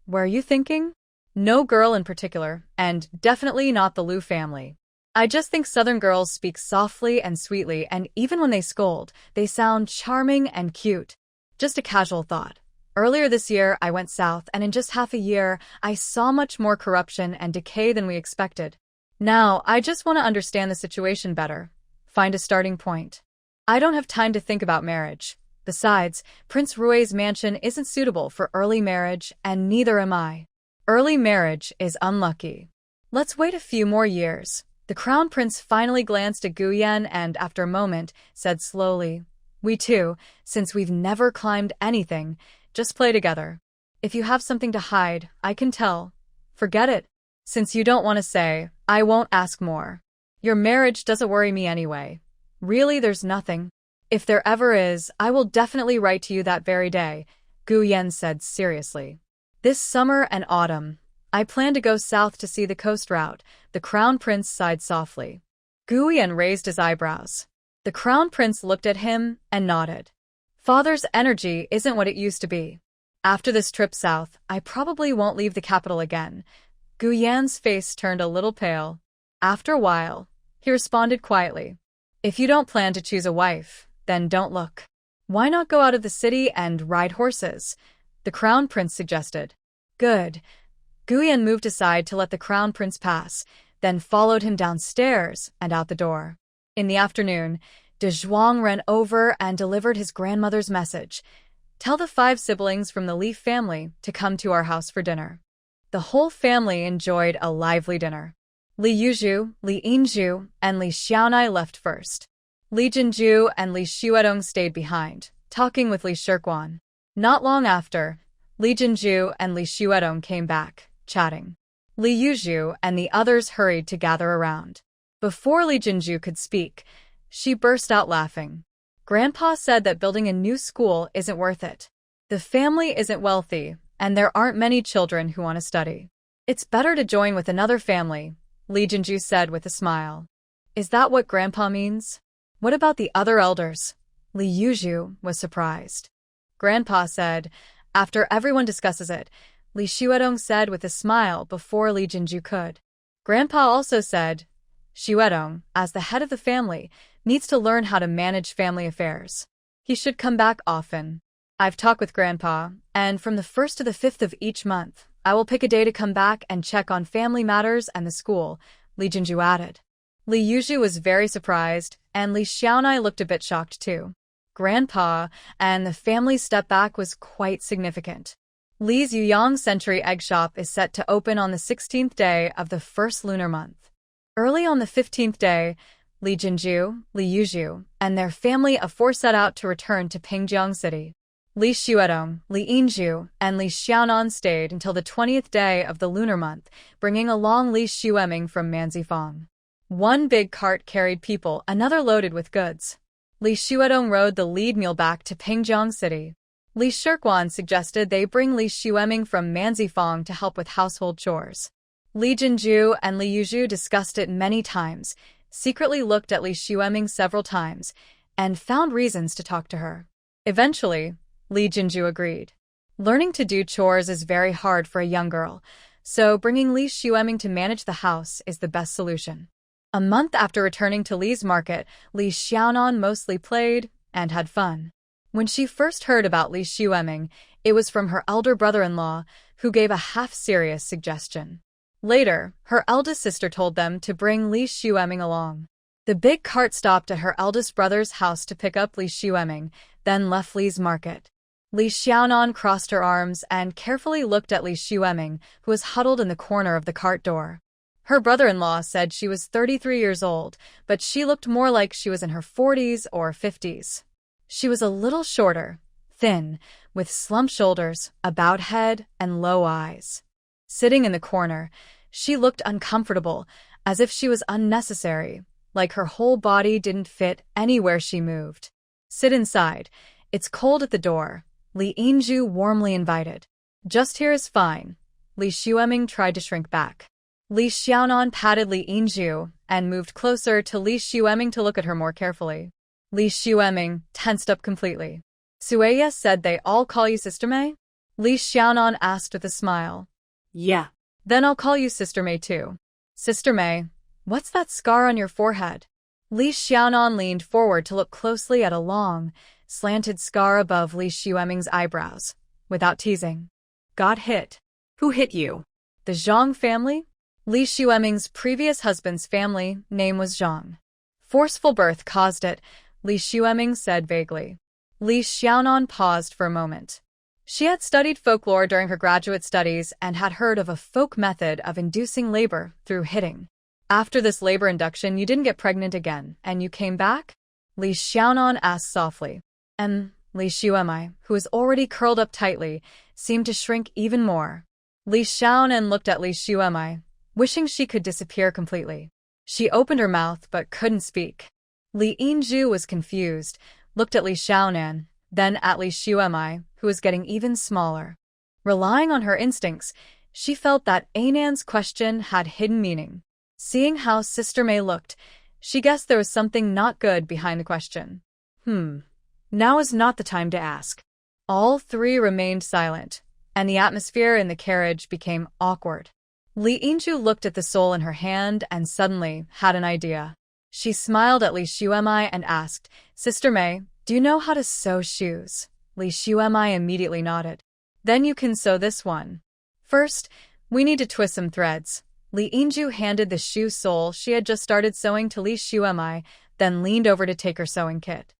Where are you thinking? No girl in particular, and definitely not the Liu family. I just think Southern girls speak softly and sweetly, and even when they scold, they sound charming and cute. Just a casual thought. Earlier this year, I went south, and in just half a year, I saw much more corruption and decay than we expected. Now, I just want to understand the situation better. Find a starting point. I don't have time to think about marriage. Besides, Prince Rui's mansion isn't suitable for early marriage, and neither am I. Early marriage is unlucky. Let's wait a few more years. The crown prince finally glanced at Guyen and, after a moment, said slowly, "We two, since we've never climbed anything, just play together. If you have something to hide, I can tell. Forget it. Since you don't want to say, I won't ask more. Your marriage doesn't worry me anyway. Really, there's nothing. If there ever is, I will definitely write to you that very day," Guyen said seriously. "This summer and autumn, I plan to go south to see the coast route," the crown prince sighed softly. Guyen raised his eyebrows. The crown prince looked at him and nodded. "Father's energy isn't what it used to be. After this trip south, I probably won't leave the capital again." Guyen's face turned a little pale. After a while, he responded quietly, "If you don't plan to choose a wife, then don't look. Why not go out of the city and ride horses?" the crown prince suggested. "Good." Guyen moved aside to let the crown prince pass, then followed him downstairs and out the door. In the afternoon, De Zhuang ran over and delivered his grandmother's message. "Tell the 5 siblings from the Leaf family to come to our house for dinner." The whole family enjoyed a lively dinner. Li Yuzhu, Li Yinzhu, and Li Xiaonai left first. Li Jinju and Li Xuedong stayed behind, talking with Li Shirguan. Not long after, Li Jinju and Li Xuedong came back, chatting. Li Yuzhu and the others hurried to gather around. Before Li Jinju could speak, she burst out laughing. "Grandpa said that building a new school isn't worth it. The family isn't wealthy, and there aren't many children who want to study. It's better to join with another family," Li Jinju said with a smile. "Is that what Grandpa means? What about the other elders?" Li Yuzhu was surprised. "Grandpa said, after everyone discusses it," Li Xuedong said with a smile before Li Jinju could. "Grandpa also said, Xuedong, as the head of the family, needs to learn how to manage family affairs. He should come back often. I've talked with Grandpa, and from the 1st to the 5th of each month, I will pick a day to come back and check on family matters and the school," Li Jinju added. Li Yuzhu was very surprised, and Li Xiaonai looked a bit shocked too. Grandpa and the family's step back was quite significant. Li's Yuyang Century Egg Shop is set to open on the 16th day of the first lunar month. Early on the 15th day, Li Jinju, Li Yuzhu, and their family of 4 set out to return to Pingjiang City. Li Xuedong, Li Yinzhu, and Li Xiaonan stayed until the 20th day of the lunar month, bringing along Li Xueming from Manzifang. One big cart carried people, another loaded with goods. Li Xuedong rode the lead mule back to Pingjiang City. Li Shirguan suggested they bring Li Xueming from Manzifang to help with household chores. Li Jinju and Li Yuzhu discussed it many times, secretly looked at Li Xueming several times, and found reasons to talk to her. Eventually, Li Jinju agreed. Learning to do chores is very hard for a young girl, so bringing Li Xueming to manage the house is the best solution. A month after returning to Li's market, Li Xiaonan mostly played and had fun. When she first heard about Li Xueming, it was from her elder brother-in-law, who gave a half-serious suggestion. Later, her eldest sister told them to bring Li Xueming along. The big cart stopped at her eldest brother's house to pick up Li Xueming, then left Li's market. Li Xiaonan crossed her arms and carefully looked at Li Xueming, who was huddled in the corner of the cart door. Her brother-in-law said she was 33 years old, but she looked more like she was in her 40s or 50s. She was a little shorter, thin, with slumped shoulders, a bowed head, and low eyes. Sitting in the corner, she looked uncomfortable, as if she was unnecessary, like her whole body didn't fit anywhere she moved. "Sit inside. It's cold at the door," Li Yinzhu warmly invited. "Just here is fine." Li Xueming tried to shrink back. Li Xiaonan patted Li Yinzhu and moved closer to Li Xueming to look at her more carefully. Li Xueming tensed up completely. "Sueya said they all call you Sister Mei?" Li Xiaonan asked with a smile. "Yeah." "Then I'll call you Sister Mei too." "Sister Mei," What's that scar on your forehead? Li Xiaonan leaned forward to look closely at a long, slanted scar above Li Xueming's eyebrows, without teasing. Got hit. Who hit you? The Zhang family? Li Xueming's previous husband's family name was Zhang. Forceful birth caused it, Li Xueming said vaguely. Li Xiaonan paused for a moment. She had studied folklore during her graduate studies and had heard of a folk method of inducing labor through hitting. After this labor induction, you didn't get pregnant again, and you came back? Li Xiaonan asked softly. Li Xuemai, who was already curled up tightly, seemed to shrink even more. Li Xiaonan looked at Li Xuemai, wishing she could disappear completely. She opened her mouth but couldn't speak. Li Yinzhu was confused, looked at Li Xiaonan, then at Li Xuemai, who was getting even smaller. Relying on her instincts, she felt that Anan's question had hidden meaning. Seeing how Sister May looked, she guessed there was something not good behind the question. Now is not the time to ask. All three remained silent, and the atmosphere in the carriage became awkward. Li Yinzhu looked at the soul in her hand and suddenly had an idea. She smiled at Li Xuemai and asked, Sister May, do you know how to sew shoes? Li Xuemai immediately nodded. Then you can sew this one. First, we need to twist some threads. Li Yinzhu handed the shoe sole she had just started sewing to Li Xuemai, then leaned over to take her sewing kit.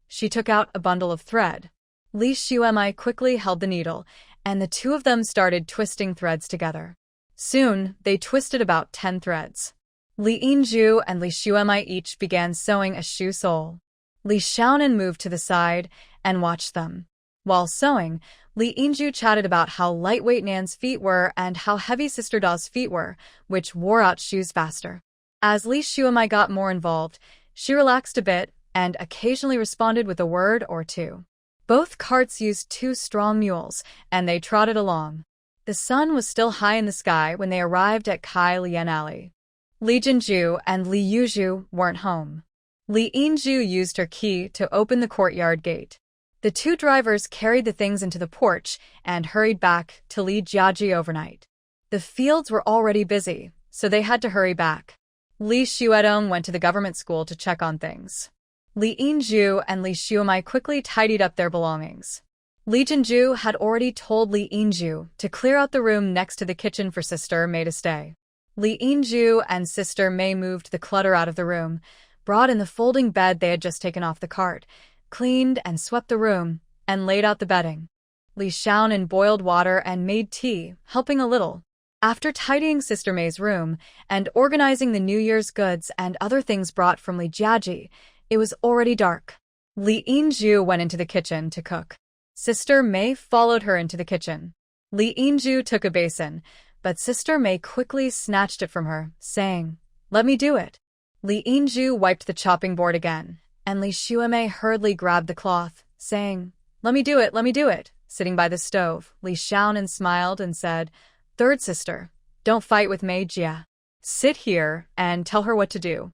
She took out a bundle of thread. Li Xuemai quickly held the needle, and the two of them started twisting threads together. Soon, they twisted about 10 threads. Li Yinzhu and Li Xuemai each began sewing a shoe sole. Li Xiaonan moved to the side and watched them. While sewing, Li Yinzhu chatted about how lightweight Nan's feet were and how heavy Sister Da's feet were, which wore out shoes faster. As Li Xuemai got more involved, she relaxed a bit and occasionally responded with a word or two. Both carts used 2 strong mules, and they trotted along. The sun was still high in the sky when they arrived at Kai Lian Alley. Li Jinzhu and Li Yuzhu weren't home. Li Yinzhu used her key to open the courtyard gate. The 2 drivers carried the things into the porch and hurried back to Li Jiaji overnight. The fields were already busy, so they had to hurry back. Li Xuedong went to the government school to check on things. Li Yinzhu and Li Xuemai quickly tidied up their belongings. Li Jinzhu had already told Li Yinzhu to clear out the room next to the kitchen for Sister May to stay. Li Yinzhu and Sister May moved the clutter out of the room, brought in the folding bed they had just taken off the cart, cleaned and swept the room, and laid out the bedding. Li Xiaonan boiled water and made tea, helping a little. After tidying Sister May's room and organizing the New Year's goods and other things brought from Li Jiaji, it was already dark. Li Yinzhu went into the kitchen to cook. Sister May followed her into the kitchen. Li Yinzhu took a basin, but Sister May quickly snatched it from her, saying, "Let me do it." Li Yinzhu wiped the chopping board again, and Li Xuemei hurriedly grabbed the cloth, saying, let me do it." Sitting by the stove, Li Xiaonan smiled and said, "Third sister, don't fight with Mei Jia. Sit here and tell her what to do."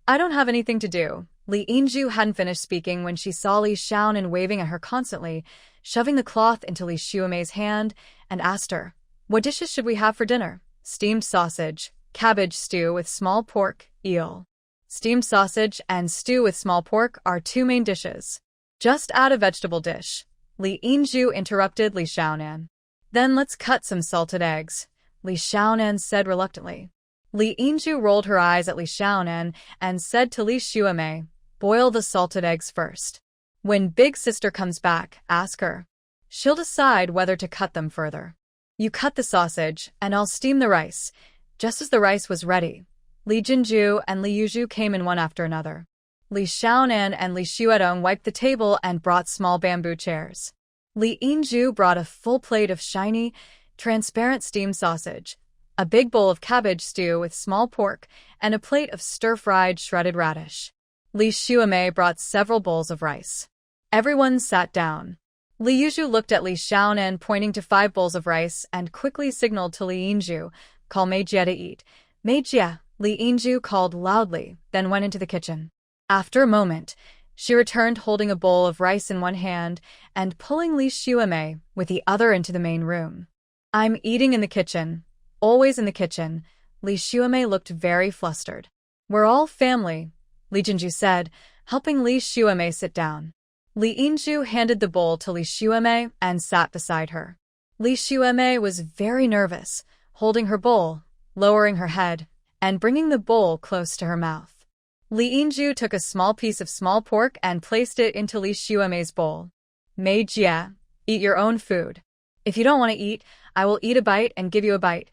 "I don't have anything to do." Li Yinzhu hadn't finished speaking when she saw Li Xiaonan waving at her constantly, shoving the cloth into Li Xuemei's hand, and asked her, "What dishes should we have for dinner?" "Steamed sausage, cabbage stew with small pork, eel." Steamed sausage and stew with small pork are 2 main dishes. Just add a vegetable dish. Li Yinzhu interrupted Li Xiaonan. "Then let's cut some salted eggs," Li Xiaonan said reluctantly. Li Yinzhu rolled her eyes at Li Xiaonan and said to Li Xuemei, "Boil the salted eggs first. When big sister comes back, ask her. She'll decide whether to cut them further. You cut the sausage, and I'll steam the rice." Just as the rice was ready, Li Jinzhu and Li Yuzhu came in one after another. Li Xiaonan and Li Xuedong wiped the table and brought small bamboo chairs. Li Yinzhu brought a full plate of shiny, transparent steamed sausage, a big bowl of cabbage stew with small pork, and a plate of stir-fried shredded radish. Li Xuemei brought several bowls of rice. Everyone sat down. Li Yuzhu looked at Li Xiaonan pointing to 5 bowls of rice and quickly signaled to Li Yinzhu, "Call Mei Jia to eat." "Mei Jia," Li Yinzhu called loudly, then went into the kitchen. After a moment, she returned holding a bowl of rice in one hand and pulling Li Xuemei with the other into the main room. "I'm eating in the kitchen, always in the kitchen." Li Xuemei looked very flustered. We're all family, Li Jinju said, helping Li Xuemei sit down. Li Yinju handed the bowl to Li Xuemei and sat beside her. Li Xuemei was very nervous, holding her bowl, lowering her head, and bringing the bowl close to her mouth. Li Yinju took a small piece of small pork and placed it into Li Xuemei's bowl. Mei Jie, eat your own food. If you don't want to eat, I will eat a bite and give you a bite.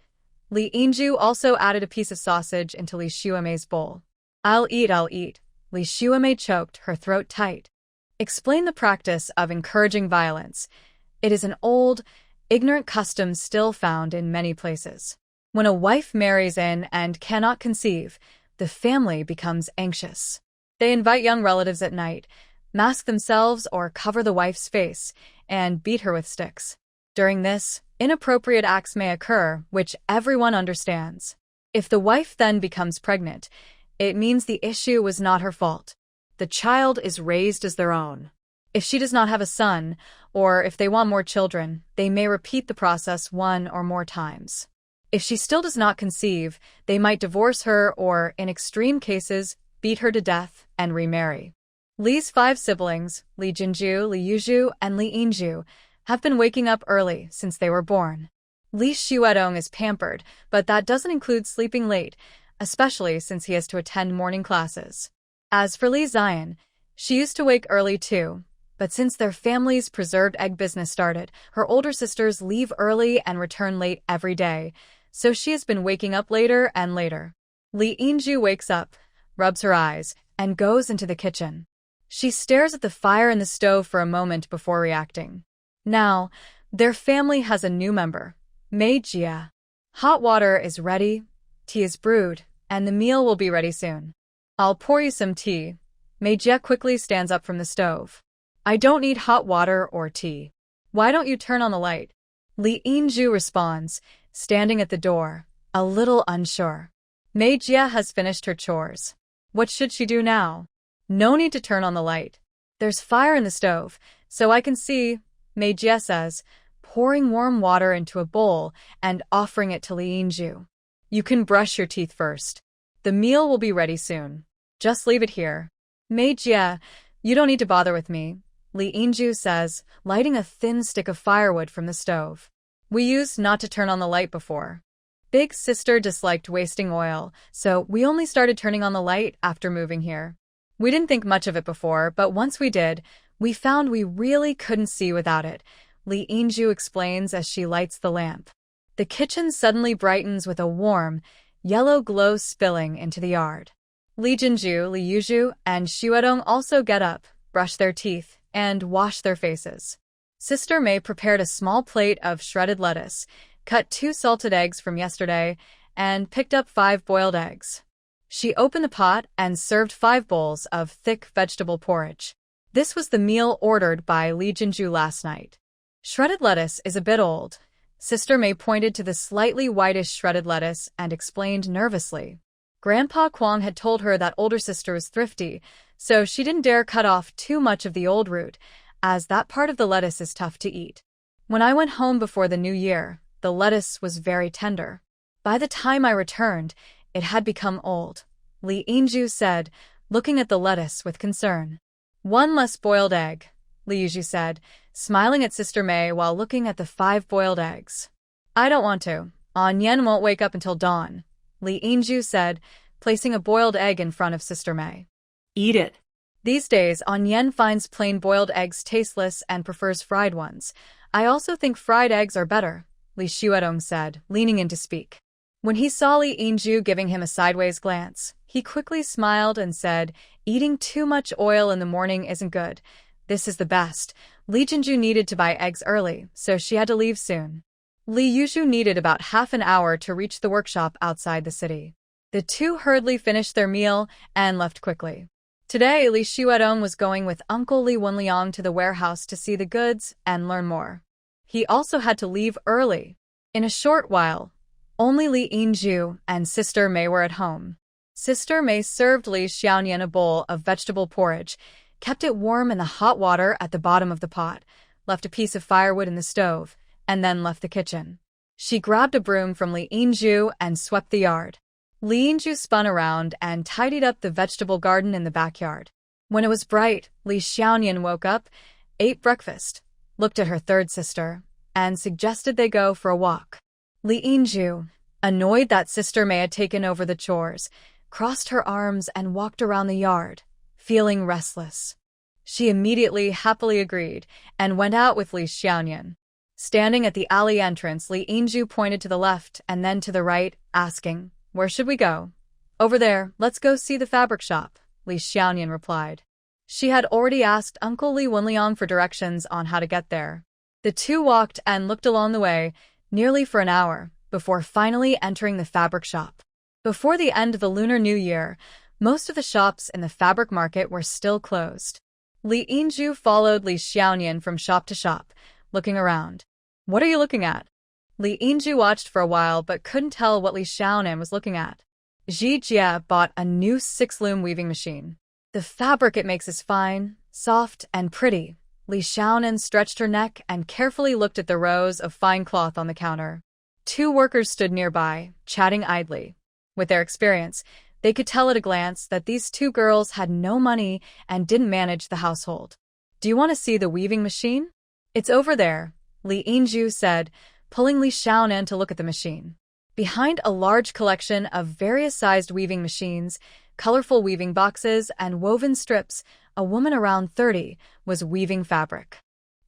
Li Yinju also added a piece of sausage into Li Xuemei's bowl. I'll eat. Li Xuemei choked, her throat tight. Explain the practice of encouraging violence. It is an old, ignorant custom still found in many places. When a wife marries in and cannot conceive, the family becomes anxious. They invite young relatives at night, mask themselves or cover the wife's face, and beat her with sticks. During this, inappropriate acts may occur, which everyone understands. If the wife then becomes pregnant, it means the issue was not her fault. The child is raised as their own. If she does not have a son, or if they want more children, they may repeat the process one or more times. If she still does not conceive, they might divorce her or, in extreme cases, beat her to death and remarry. Li's 5 siblings, Li Jinju, Li Yuzhu, and Li Yinju, have been waking up early since they were born. Li Xuedong is pampered, but that doesn't include sleeping late, especially since he has to attend morning classes. As for Li Zion, she used to wake early too, but since their family's preserved egg business started, her older sisters leave early and return late every day, so she has been waking up later and later. Li Yinju wakes up, rubs her eyes, and goes into the kitchen. She stares at the fire in the stove for a moment before reacting. Now, their family has a new member, Mei Jie. Hot water is ready, tea is brewed, and the meal will be ready soon. I'll pour you some tea. Mei Jie quickly stands up from the stove. I don't need hot water or tea. Why don't you turn on the light? Li Yinju responds, standing at the door, a little unsure. Mei Jie has finished her chores. What should she do now? No need to turn on the light. There's fire in the stove, so I can see, Mei Jie says, pouring warm water into a bowl and offering it to Li Yinju. You can brush your teeth first. The meal will be ready soon. Just leave it here. Mei Jie, you don't need to bother with me, Li Yinju says, lighting a thin stick of firewood from the stove. We used not to turn on the light before. Big sister disliked wasting oil, so we only started turning on the light after moving here. We didn't think much of it before, but once we did, we found we really couldn't see without it, Li Yinju explains as she lights the lamp. The kitchen suddenly brightens with a warm, yellow glow spilling into the yard. Li Jinju, Li Yuzhu, and Xuedong also get up, brush their teeth, and wash their faces. Sister Mei prepared a small plate of shredded lettuce, cut 2 salted eggs from yesterday, and picked up 5 boiled eggs. She opened the pot and served 5 bowls of thick vegetable porridge. This was the meal ordered by Li Jinju last night. Shredded lettuce is a bit old. Sister Mei pointed to the slightly whitish shredded lettuce and explained nervously. Grandpa Kwong had told her that older sister was thrifty, so she didn't dare cut off too much of the old root, as that part of the lettuce is tough to eat. When I went home before the new year, the lettuce was very tender. By the time I returned, it had become old, Li Yinju said, looking at the lettuce with concern. 1 less boiled egg, Li Yuzhu said, smiling at Sister Mei while looking at the 5 boiled eggs. I don't want to. Yen won't wake up until dawn, Li Yinju said, placing a boiled egg in front of Sister Mei. Eat it. These days, Yen finds plain boiled eggs tasteless and prefers fried ones. I also think fried eggs are better, Li Xuedong said, leaning in to speak. When he saw Li Yinju giving him a sideways glance, he quickly smiled and said, eating too much oil in the morning isn't good. This is the best. Li Jinju needed to buy eggs early, so she had to leave soon. Li Yuzhu needed about half an hour to reach the workshop outside the city. The two hurriedly finished their meal and left quickly. Today, Li Xuedong was going with Uncle Li Wenliang to the warehouse to see the goods and learn more. He also had to leave early. In a short while, only Li Yinju and Sister Mei were at home. Sister Mei served Li Xiaoyan a bowl of vegetable porridge, kept it warm in the hot water at the bottom of the pot, left a piece of firewood in the stove, and then left the kitchen. She grabbed a broom from Li Yinju and swept the yard. Li Yingju spun around and tidied up the vegetable garden in the backyard. When it was bright, Li Xiaonian woke up, ate breakfast, looked at her third sister, and suggested they go for a walk. Li Yingju, annoyed that sister may had taken over the chores, crossed her arms and walked around the yard, feeling restless. She immediately happily agreed and went out with Li Xiaonian. Standing at the alley entrance, Li Yingju pointed to the left and then to the right, asking, "Where should we go?" "Over there, let's go see the fabric shop," Li Xiaonian replied. She had already asked Uncle Li Wenliang for directions on how to get there. The two walked and looked along the way, nearly for an hour, before finally entering the fabric shop. Before the end of the Lunar New Year, most of the shops in the fabric market were still closed. Li Yingju followed Li Xiaonian from shop to shop, looking around. "What are you looking at?" Li Yingju watched for a while but couldn't tell what Li Xiaonian was looking at. Ji Jia bought a new 6-loom weaving machine. The fabric it makes is fine, soft, and pretty. Li Xiaonian stretched her neck and carefully looked at the rows of fine cloth on the counter. Two workers stood nearby, chatting idly. With their experience, they could tell at a glance that these two girls had no money and didn't manage the household. "Do you want to see the weaving machine?" "It's over there," Li Yingju said, pulling Li Xiaonan to look at the machine. Behind a large collection of various-sized weaving machines, colorful weaving boxes, and woven strips, a woman around 30 was weaving fabric.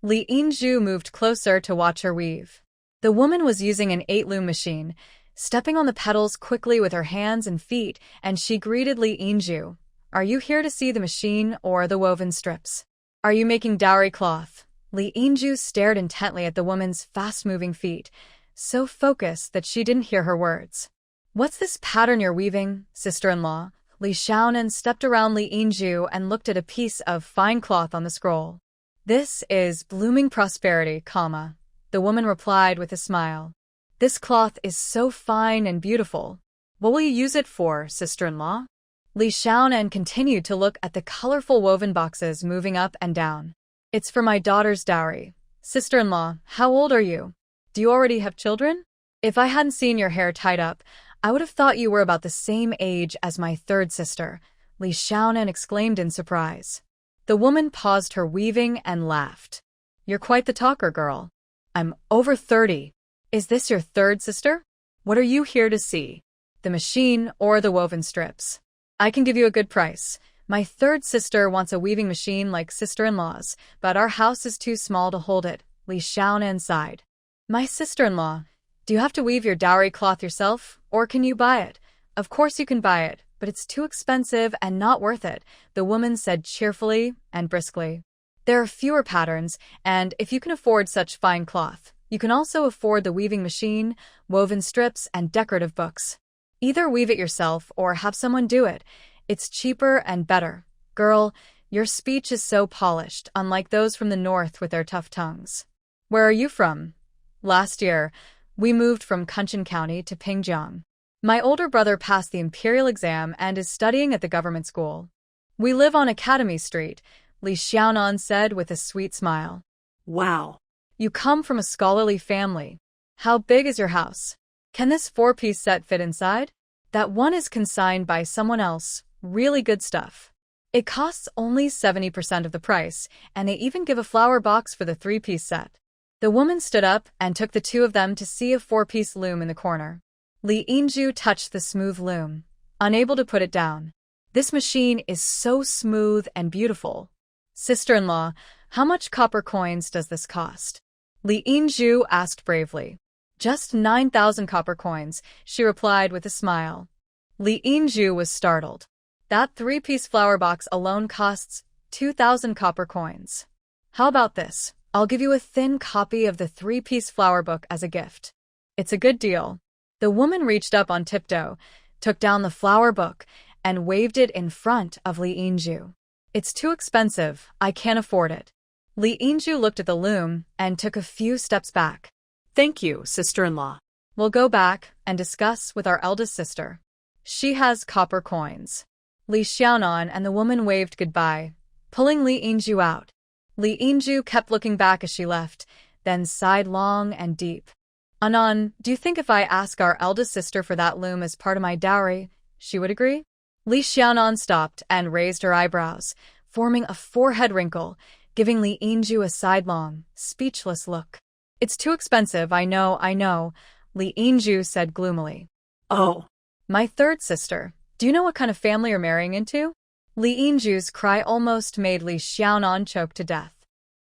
Li Yingju moved closer to watch her weave. The woman was using an 8-loom machine, stepping on the pedals quickly with her hands and feet, and she greeted Li Yingju. "Are you here to see the machine or the woven strips?" "Are you making dowry cloth?" Li Yingju stared intently at the woman's fast-moving feet, so focused that she didn't hear her words. "What's this pattern you're weaving, sister-in-law?" Li Xiaonan stepped around Li Yingju and looked at a piece of fine cloth on the scroll. "This is blooming prosperity, comma," the woman replied with a smile. "This cloth is so fine and beautiful. What will you use it for, sister-in-law?" Li Xiaonan continued to look at the colorful woven boxes moving up and down. "It's for my daughter's dowry. Sister-in-law, how old are you? Do you already have children? If I hadn't seen your hair tied up, I would have thought you were about the same age as my third sister," Li Xiaonan exclaimed in surprise. The woman paused her weaving and laughed. "You're quite the talker, girl. I'm over 30. Is this your third sister? What are you here to see? The machine or the woven strips? I can give you a good price. My third sister wants a weaving machine like sister-in-law's, but our house is too small to hold it," Li Xiaonan sighed. "My sister-in-law, do you have to weave your dowry cloth yourself, or can you buy it?" "Of course you can buy it, but it's too expensive and not worth it," the woman said cheerfully and briskly. "There are fewer patterns, and if you can afford such fine cloth, you can also afford the weaving machine, woven strips, and decorative books. Either weave it yourself or have someone do it. It's cheaper and better. Girl, your speech is so polished, unlike those from the north with their tough tongues. Where are you from?" "Last year, we moved from Kunshan County to Pingjiang. My older brother passed the imperial exam and is studying at the government school. We live on Academy Street," Li Xiaonan said with a sweet smile. Wow. "You come from a scholarly family. How big is your house? Can this 4-piece set fit inside?" "That one is consigned by someone else. Really good stuff. It costs only 70% of the price, and they even give a flower box for the 3-piece set." The woman stood up and took the two of them to see a 4-piece loom in the corner. Li Yingju touched the smooth loom, unable to put it down. "This machine is so smooth and beautiful. Sister-in-law, how much copper coins does this cost?" Li Yingju asked bravely. "Just 9,000 copper coins," she replied with a smile. Li Yingju was startled. "That 3-piece flower box alone costs 2,000 copper coins. How about this? I'll give you a thin copy of the 3-piece flower book as a gift. It's a good deal." The woman reached up on tiptoe, took down the flower book, and waved it in front of Li Yingju. "It's too expensive. I can't afford it." Li Yingju looked at the loom and took a few steps back. "Thank you, sister-in-law. "We'll go back and discuss with our eldest sister. She has copper coins." Li Xiaonan and the woman waved goodbye, pulling Li Yingju out. Li Yingju kept looking back as she left, then sighed long and deep. Anan, do you think if I ask our eldest sister for that loom as part of my dowry, she would agree? Li Xiaonan stopped and raised her eyebrows, forming a forehead wrinkle, giving Li Yingju a sidelong, speechless look. It's too expensive, I know, Li Yingju said gloomily. Oh. My third sister, do you know what kind of family you're marrying into? Li Yingju's cry almost made Li Xiaonan choke to death.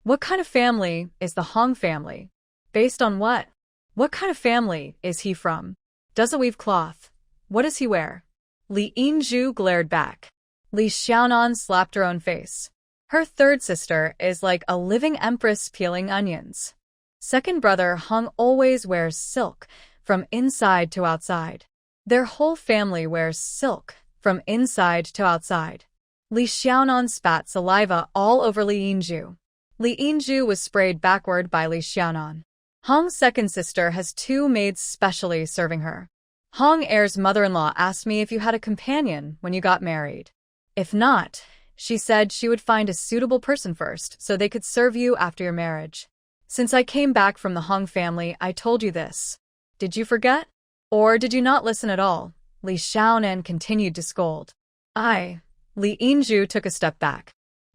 What kind of family is the Hong family? Based on what? What kind of family is he from? Does it weave cloth? What does he wear? Li Yingju glared back. Li Xiaonan slapped her own face. Her third sister is like a living empress peeling onions. Second brother Hong always wears silk, from inside to outside. Their whole family wears silk, from inside to outside. Li Xiaonan spat saliva all over Li Yingju. Li Yingju was sprayed backward by Li Xiaonan. Hong's second sister has 2 maids specially serving her. Hong Air's mother-in-law asked me if you had a companion when you got married. If not, she said she would find a suitable person first so they could serve you after your marriage. Since I came back from the Hong family, I told you this. Did you forget? Or did you not listen at all? Li Xiaonan continued to scold. Li Yingju took a step back.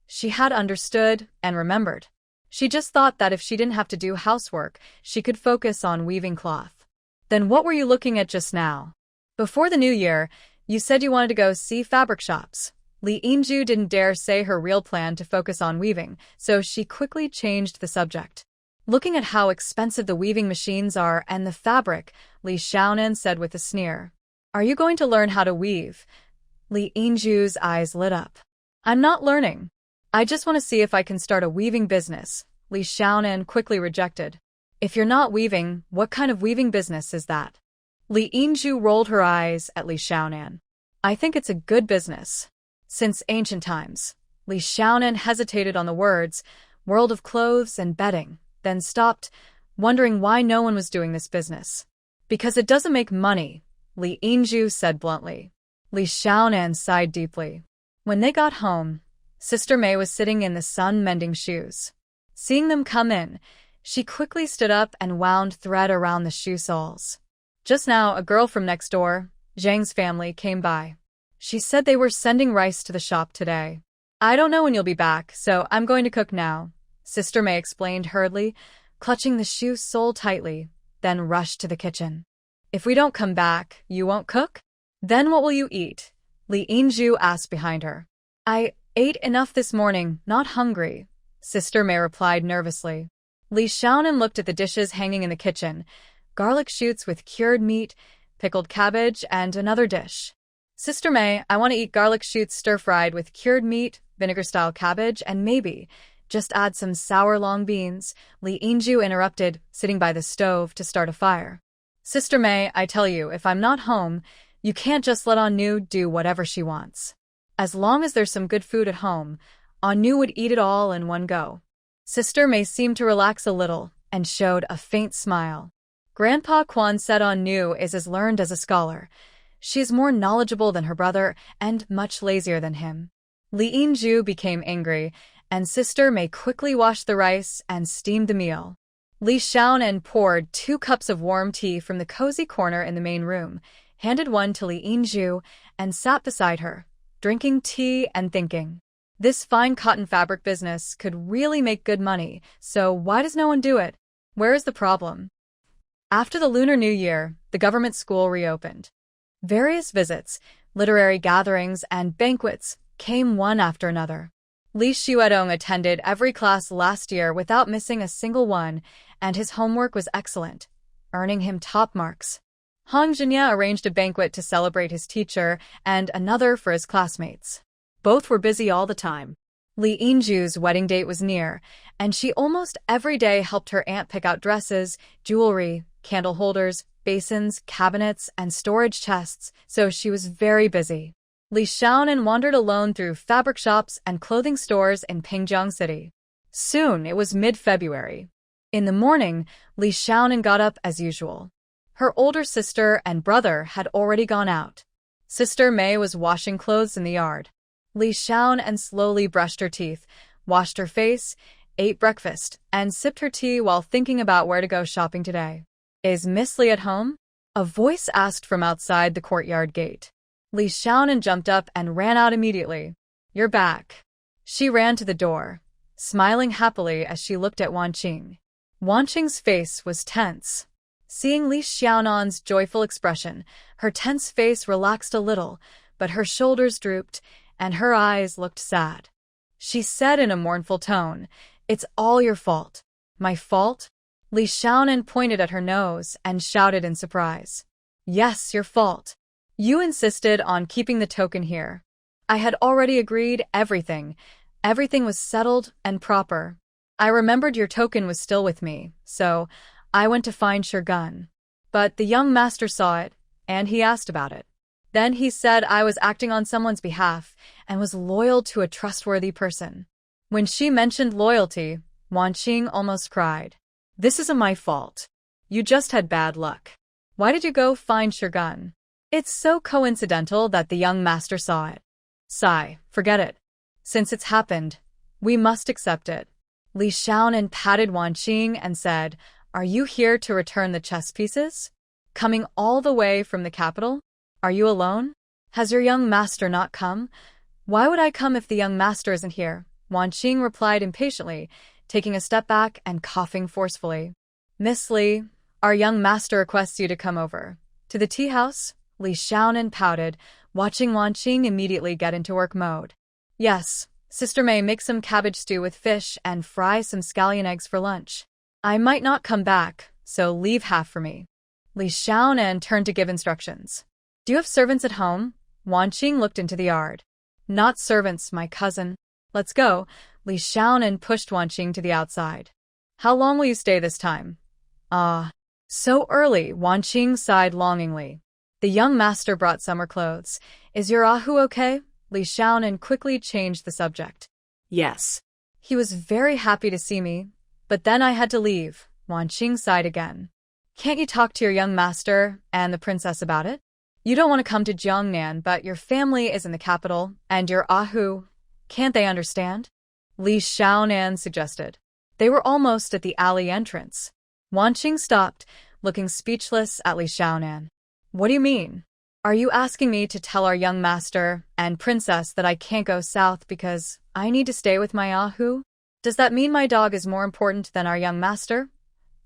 She had understood and remembered. She just thought that if she didn't have to do housework, she could focus on weaving cloth. Then what were you looking at just now? Before the new year, you said you wanted to go see fabric shops. Li Yingju didn't dare say her real plan to focus on weaving, so she quickly changed the subject. Looking at how expensive the weaving machines are and the fabric, Li Xiaonan said with a sneer. Are you going to learn how to weave? Li Yingju's eyes lit up. I'm not learning. I just want to see if I can start a weaving business, Li Xiaonan quickly rejected. If you're not weaving, what kind of weaving business is that? Li Yingju rolled her eyes at Li Xiaonan. I think it's a good business. Since ancient times, Li Xiaonan hesitated on the words, world of clothes and bedding, then stopped, wondering why no one was doing this business. Because it doesn't make money, Li Yingju said bluntly. Li Xiaonan sighed deeply. When they got home, Sister May was sitting in the sun mending shoes. Seeing them come in, she quickly stood up and wound thread around the shoe soles. Just now, a girl from next door, Zhang's family, came by. She said they were sending rice to the shop today. I don't know when you'll be back, so I'm going to cook now, Sister May explained hurriedly, clutching the shoe sole tightly, then rushed to the kitchen. If we don't come back, you won't cook? Then what will you eat? Li Yingju asked behind her. I ate enough this morning, not hungry, Sister May replied nervously. Li Xiaonan looked at the dishes hanging in the kitchen, garlic shoots with cured meat, pickled cabbage, and another dish. Sister May, I want to eat garlic shoots stir-fried with cured meat, vinegar-style cabbage, and maybe just add some sour long beans, Li Yingju interrupted, sitting by the stove to start a fire. Sister May, I tell you, if I'm not home, you can't just let Anu do whatever she wants. As long as there's some good food at home, Anu would eat it all in one go. Sister May seemed to relax a little and showed a faint smile. Grandpa Quan said Anu is as learned as a scholar. She is more knowledgeable than her brother and much lazier than him. Li Yingju became angry, and Sister May quickly washed the rice and steamed the meal. Li Xiaonan poured 2 cups of warm tea from the cozy corner in the main room, handed one to Li Yingju, and sat beside her, drinking tea and thinking. This fine cotton fabric business could really make good money, so why does no one do it? Where is the problem? After the Lunar New Year, the government school reopened. Various visits, literary gatherings, and banquets came one after another. Li Xuedong attended every class last year without missing a single one, and his homework was excellent, earning him top marks. Hong Jinya arranged a banquet to celebrate his teacher and another for his classmates. Both were busy all the time. Li Yingju's wedding date was near, and she almost every day helped her aunt pick out dresses, jewelry, candle holders, basins, cabinets, and storage chests, so she was very busy. Li Xiaonan wandered alone through fabric shops and clothing stores in Pingjiang City. Soon it was mid-February. In the morning, Li Xiaonan got up as usual. Her older sister and brother had already gone out. Sister May was washing clothes in the yard. Li Xiaonan slowly brushed her teeth, washed her face, ate breakfast, and sipped her tea while thinking about where to go shopping today. Is Miss Li at home? A voice asked from outside the courtyard gate. Li Xiaonan jumped up and ran out immediately. You're back. She ran to the door, smiling happily as she looked at Wanqing. Wanqing's face was tense. Seeing Li Xiaonan's joyful expression, her tense face relaxed a little, but her shoulders drooped, and her eyes looked sad. She said in a mournful tone, It's all your fault. My fault? Li Xiaonan pointed at her nose and shouted in surprise. Yes, your fault. You insisted on keeping the token here. I had already agreed everything. Everything was settled and proper. I remembered your token was still with me, so I went to find Shirgun. But the young master saw it, and he asked about it. Then he said I was acting on someone's behalf and was loyal to a trustworthy person. When she mentioned loyalty, Wanqing almost cried. This isn't my fault. You just had bad luck. Why did you go find Shirgun? It's so coincidental that the young master saw it. Sigh, forget it. Since it's happened, we must accept it. Li Xiaonan patted Wanqing and said, Are you here to return the chess pieces? Coming all the way from the capital? Are you alone? Has your young master not come? Why would I come if the young master isn't here? Wanqing replied impatiently, taking a step back and coughing forcefully. Miss Li, our young master requests you to come over. To the tea house? Li Xiaonan pouted, watching Wanqing immediately get into work mode. Yes, Sister May, make some cabbage stew with fish and fry some scallion eggs for lunch. I might not come back, so leave half for me. Li Xiaonan turned to give instructions. Do you have servants at home? Wanqing looked into the yard. Not servants, my cousin. Let's go. Li Xiaonan pushed Wanqing to the outside. How long will you stay this time? So early, Wanqing sighed longingly. The young master brought summer clothes. Is your Ahu okay? Li Xiaonan quickly changed the subject. Yes. He was very happy to see me, but then I had to leave. Wanqing sighed again. Can't you talk to your young master and the princess about it? You don't want to come to Jiangnan, but your family is in the capital, and your Ahu. Can't they understand? Li Xiaonan suggested. They were almost at the alley entrance. Wanqing stopped, looking speechless at Li Xiaonan. What do you mean? Are you asking me to tell our young master and princess that I can't go south because I need to stay with my Ahu? Does that mean my dog is more important than our young master?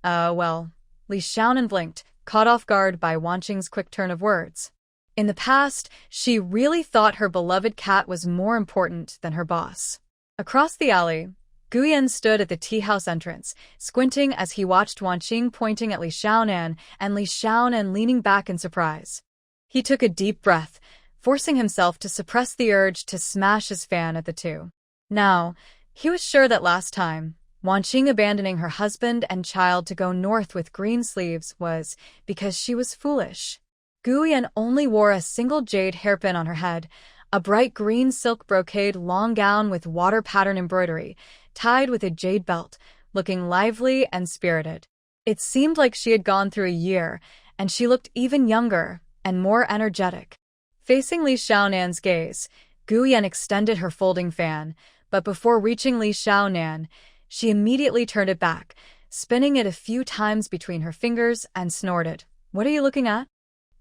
Well, Li Xiaonan blinked, caught off guard by Wanqing's quick turn of words. In the past, she really thought her beloved cat was more important than her boss. Across the alley, Guyan stood at the tea house entrance, squinting as he watched Wanqing pointing at Li Xiaonan and Li Xiaonan leaning back in surprise. He took a deep breath, forcing himself to suppress the urge to smash his fan at the two. Now, he was sure that last time, Wanqing abandoning her husband and child to go north with green sleeves was because she was foolish. Guyan only wore a single jade hairpin on her head, a bright green silk brocade long gown with water pattern embroidery, tied with a jade belt, looking lively and spirited. It seemed like she had gone through a year, and she looked even younger and more energetic. Facing Li Xiaonan's gaze, Guyan extended her folding fan, but before reaching Li Xiaonan, she immediately turned it back, spinning it a few times between her fingers and snorted. What are you looking at?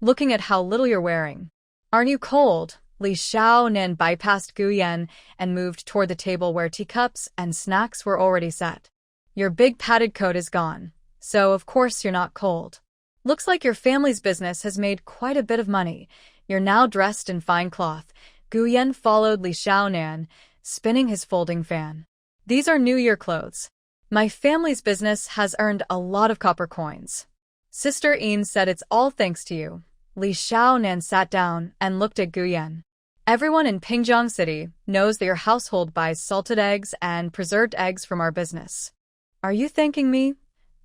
Looking at how little you're wearing. Aren't you cold? Li Xiaonan bypassed Guyan and moved toward the table where teacups and snacks were already set. Your big padded coat is gone, so of course you're not cold. Looks like your family's business has made quite a bit of money. You're now dressed in fine cloth. Guyan followed Li Xiaonan, spinning his folding fan. These are New Year clothes. My family's business has earned a lot of copper coins. Sister Yin said it's all thanks to you. Li Xiaonan sat down and looked at Guyan. Everyone in Pingjiang City knows that your household buys salted eggs and preserved eggs from our business. Are you thanking me?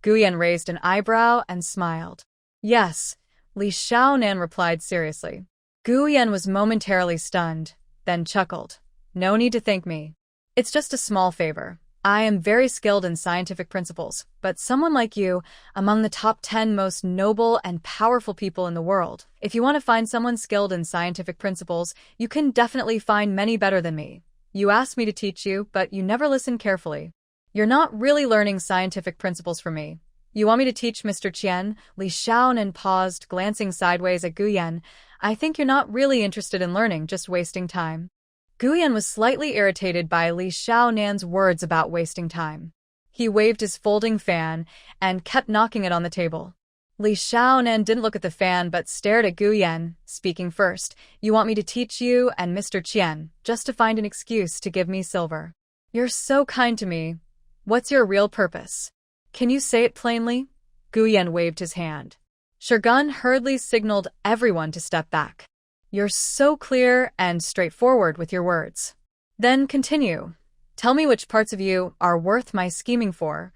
Guyan raised an eyebrow and smiled. Yes, Li Xiaonan replied seriously. Guyan was momentarily stunned, then chuckled. No need to thank me. It's just a small favor. I am very skilled in scientific principles, but someone like you, among the top 10 most noble and powerful people in the world, if you want to find someone skilled in scientific principles, you can definitely find many better than me. You asked me to teach you, but you never listened carefully. You're not really learning scientific principles from me. You want me to teach Mr. Qian? Li Xiaonan paused, glancing sideways at Gu Yan. I think you're not really interested in learning, just wasting time. Gu Yan was slightly irritated by Li Xiaonan's words about wasting time. He waved his folding fan and kept knocking it on the table. Li Xiaonan didn't look at the fan but stared at Gu Yan, speaking first. You want me to teach you and Mr. Qian, just to find an excuse to give me silver. You're so kind to me. What's your real purpose? Can you say it plainly? Gu Yan waved his hand. Shogun hurriedly signaled everyone to step back. You're so clear and straightforward with your words. Then continue. Tell me which parts of you are worth my scheming for.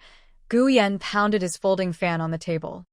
Gu Yan pounded his folding fan on the table.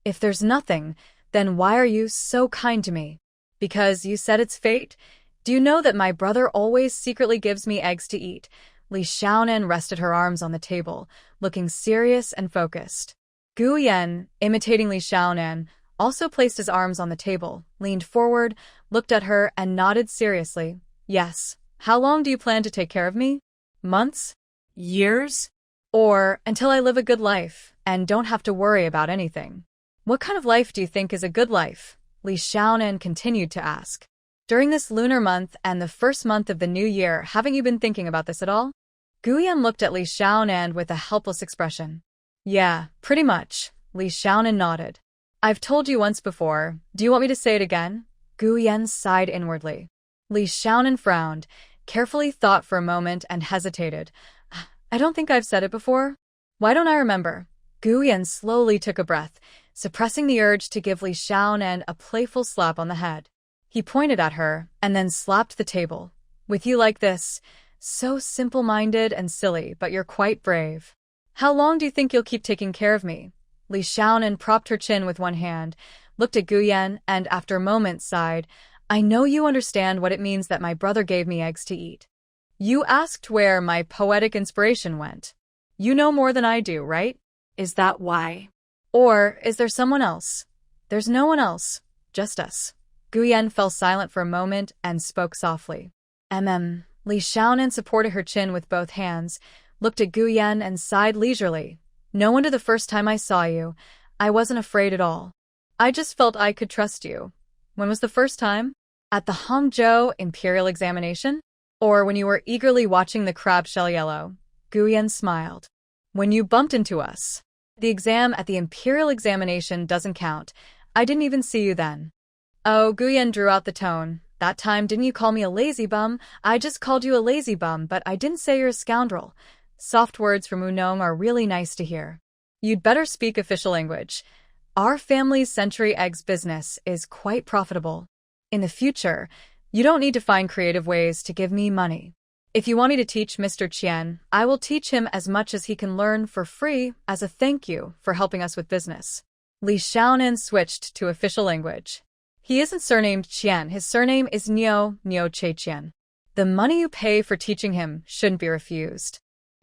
If there's nothing, then why are you so kind to me? Because you said it's fate? Do you know that my brother always secretly gives me eggs to eat? Li Xiaonan rested her arms on the table, looking serious and focused. Gu Yan, imitating Li Xiaonan, also placed his arms on the table, leaned forward, looked at her, and nodded seriously. Yes. How long do you plan to take care of me? Months? Years? Or until I live a good life and don't have to worry about anything. What kind of life do you think is a good life? Li Xiaonan continued to ask. During this lunar month and the first month of the new year, haven't you been thinking about this at all? Gu Yan looked at Li Xiaonan with a helpless expression. Yeah, pretty much. Li Xiaonan nodded. I've told you once before. Do you want me to say it again? Gu Yan sighed inwardly. Li Xiaonan frowned, carefully thought for a moment and hesitated. I don't think I've said it before. Why don't I remember? Gu Yan slowly took a breath, suppressing the urge to give Li Xiaonan a playful slap on the head. He pointed at her and then slapped the table. With you like this, so simple-minded and silly, but you're quite brave. How long do you think you'll keep taking care of me? Li Xiaonan propped her chin with one hand, looked at Gu Yan, and after a moment sighed. I know you understand what it means that my brother gave me eggs to eat. You asked where my poetic inspiration went. You know more than I do, right? Is that why? Or is there someone else? There's no one else, just us. Gu Yan fell silent for a moment and spoke softly. Li Xiaonan supported her chin with both hands, looked at Gu Yan and sighed leisurely. No wonder the first time I saw you, I wasn't afraid at all. I just felt I could trust you. When was the first time? At the Hangzhou Imperial Examination? Or when you were eagerly watching the crab shell yellow? Gu Yan smiled. When you bumped into us. The exam at the Imperial Examination doesn't count. I didn't even see you then. Oh, Gu Yan drew out the tone. That time didn't you call me a lazy bum? I just called you a lazy bum, but I didn't say you're a scoundrel. Soft words from Unong are really nice to hear. You'd better speak official language. Our family's century eggs business is quite profitable. In the future, you don't need to find creative ways to give me money. If you want me to teach Mr. Qian, I will teach him as much as he can learn for free as a thank you for helping us with business. Li Xiaonan switched to official language. He isn't surnamed Qian, his surname is Niu Che Qian. The money you pay for teaching him shouldn't be refused.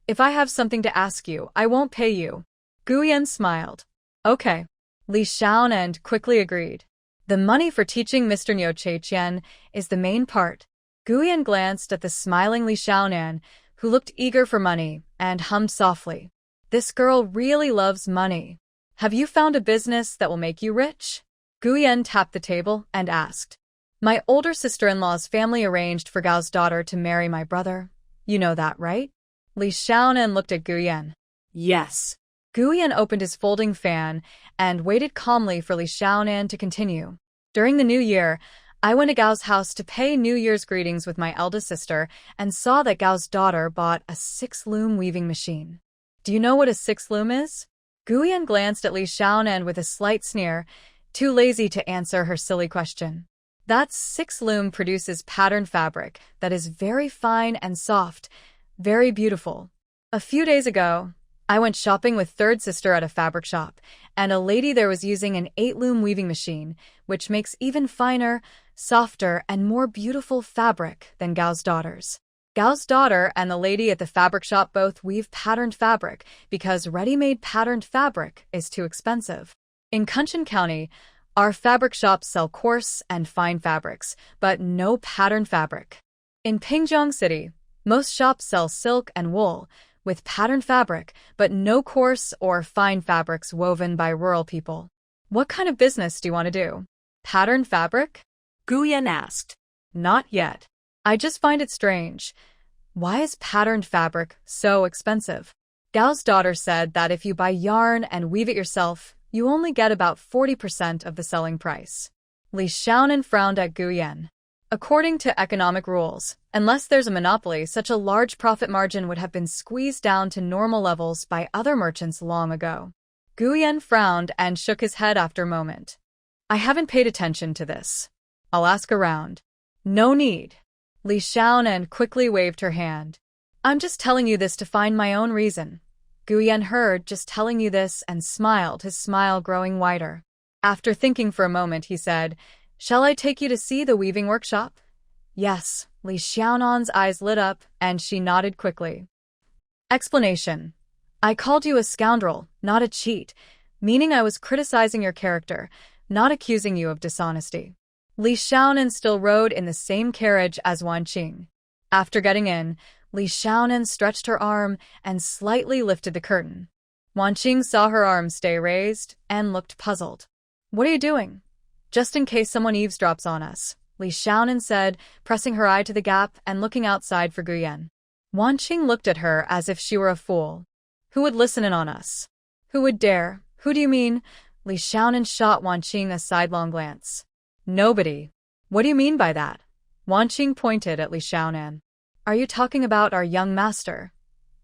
If I have something to ask you, I won't pay you. Gu Yan smiled. Okay. Li Xiaonan quickly agreed. The money for teaching Mr. Niu Che Qian is the main part. Gu Yan glanced at the smiling Li Xiaonan, who looked eager for money, and hummed softly. This girl really loves money. Have you found a business that will make you rich? Gu Yan tapped the table and asked. My older sister-in-law's family arranged for Gao's daughter to marry my brother. You know that, right? Li Xiaonan looked at Gu Yan. Yes. Gu Yan opened his folding fan and waited calmly for Li Xiaonan to continue. During the new year, I went to Gao's house to pay New Year's greetings with my eldest sister and saw that Gao's daughter bought a 6-loom weaving machine. Do you know what a 6-loom is? Gu Yan glanced at Li Xiaonan with a slight sneer, too lazy to answer her silly question. That 6-loom produces patterned fabric that is very fine and soft, very beautiful. A few days ago, I went shopping with third sister at a fabric shop, and a lady there was using an 8-loom weaving machine, which makes even finer, softer, and more beautiful fabric than Gao's daughter's. Gao's daughter and the lady at the fabric shop both weave patterned fabric because ready-made patterned fabric is too expensive. In Kunshan County, our fabric shops sell coarse and fine fabrics, but no patterned fabric. In Pingjiang City, most shops sell silk and wool, with patterned fabric, but no coarse or fine fabrics woven by rural people. What kind of business do you want to do? Patterned fabric? Guyen asked. Not yet. I just find it strange. Why is patterned fabric so expensive? Gao's daughter said that if you buy yarn and weave it yourself, you only get about 40% of the selling price. Li Xiaonan frowned at Guyen. According to economic rules, unless there's a monopoly, such a large profit margin would have been squeezed down to normal levels by other merchants long ago. Guyen frowned and shook his head after a moment. I haven't paid attention to this. I'll ask around. No need. Li Xiaonan quickly waved her hand. I'm just telling you this to find my own reason. Guyen heard just telling you this and smiled, his smile growing wider. After thinking for a moment, he said, Shall I take you to see the weaving workshop? Yes. Li Xiaonan's eyes lit up, and she nodded quickly. Explanation. I called you a scoundrel, not a cheat, meaning I was criticizing your character, not accusing you of dishonesty. Li Xiaonan still rode in the same carriage as Wan Qing. After getting in, Li Xiaonan stretched her arm and slightly lifted the curtain. Wan Qing saw her arm stay raised and looked puzzled. What are you doing? Just in case someone eavesdrops on us, Li Xiaonan said, pressing her eye to the gap and looking outside for Guyen. Wan Qing looked at her as if she were a fool. Who would listen in on us? Who would dare? Who do you mean? Li Xiaonan shot Wan Qing a sidelong glance. Nobody. What do you mean by that? Wan Qing pointed at Li Xiaonan. Are you talking about our young master?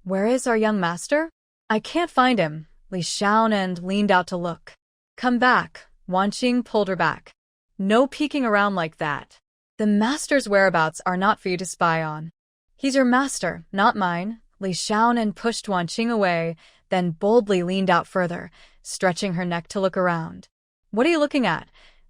Where is our young master? I can't find him. Li Xiaonan leaned out to look. Come back. Wan Qing pulled her back. No peeking around like that. The master's whereabouts are not for you to spy on. He's your master, not mine. Li Xiaonan pushed Wan Qing away, then boldly leaned out further, stretching her neck to look around. What are you looking at?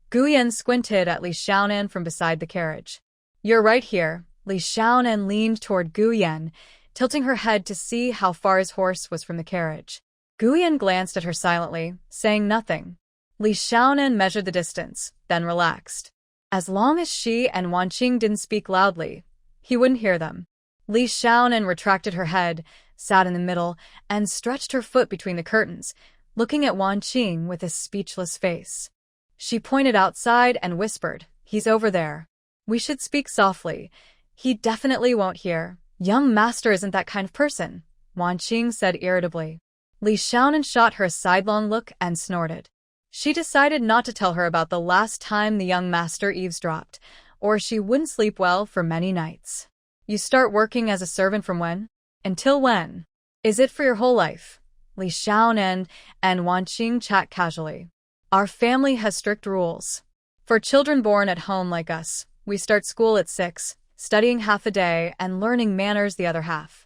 Guyen squinted at Li Xiaonan from beside the carriage. You're right here. Li Xiaonan leaned toward Guyen, tilting her head to see how far his horse was from the carriage. Guyen glanced at her silently, saying nothing. Li Xiaonan measured the distance, then relaxed. As long as she and Wan Qing didn't speak loudly, he wouldn't hear them. Li Xiaonan retracted her head, sat in the middle, and stretched her foot between the curtains, looking at Wan Qing with a speechless face. She pointed outside and whispered, He's over there. We should speak softly. He definitely won't hear. Young master isn't that kind of person, Wan Qing said irritably. Li Xiaonan shot her a sidelong look and snorted. She decided not to tell her about the last time the young master eavesdropped, or she wouldn't sleep well for many nights. You start working as a servant from when? Until when? Is it for your whole life? Li Xiaonan and Wan Qing chat casually. Our family has strict rules. For children born at home like us, we start school at 6, studying half a day and learning manners the other half.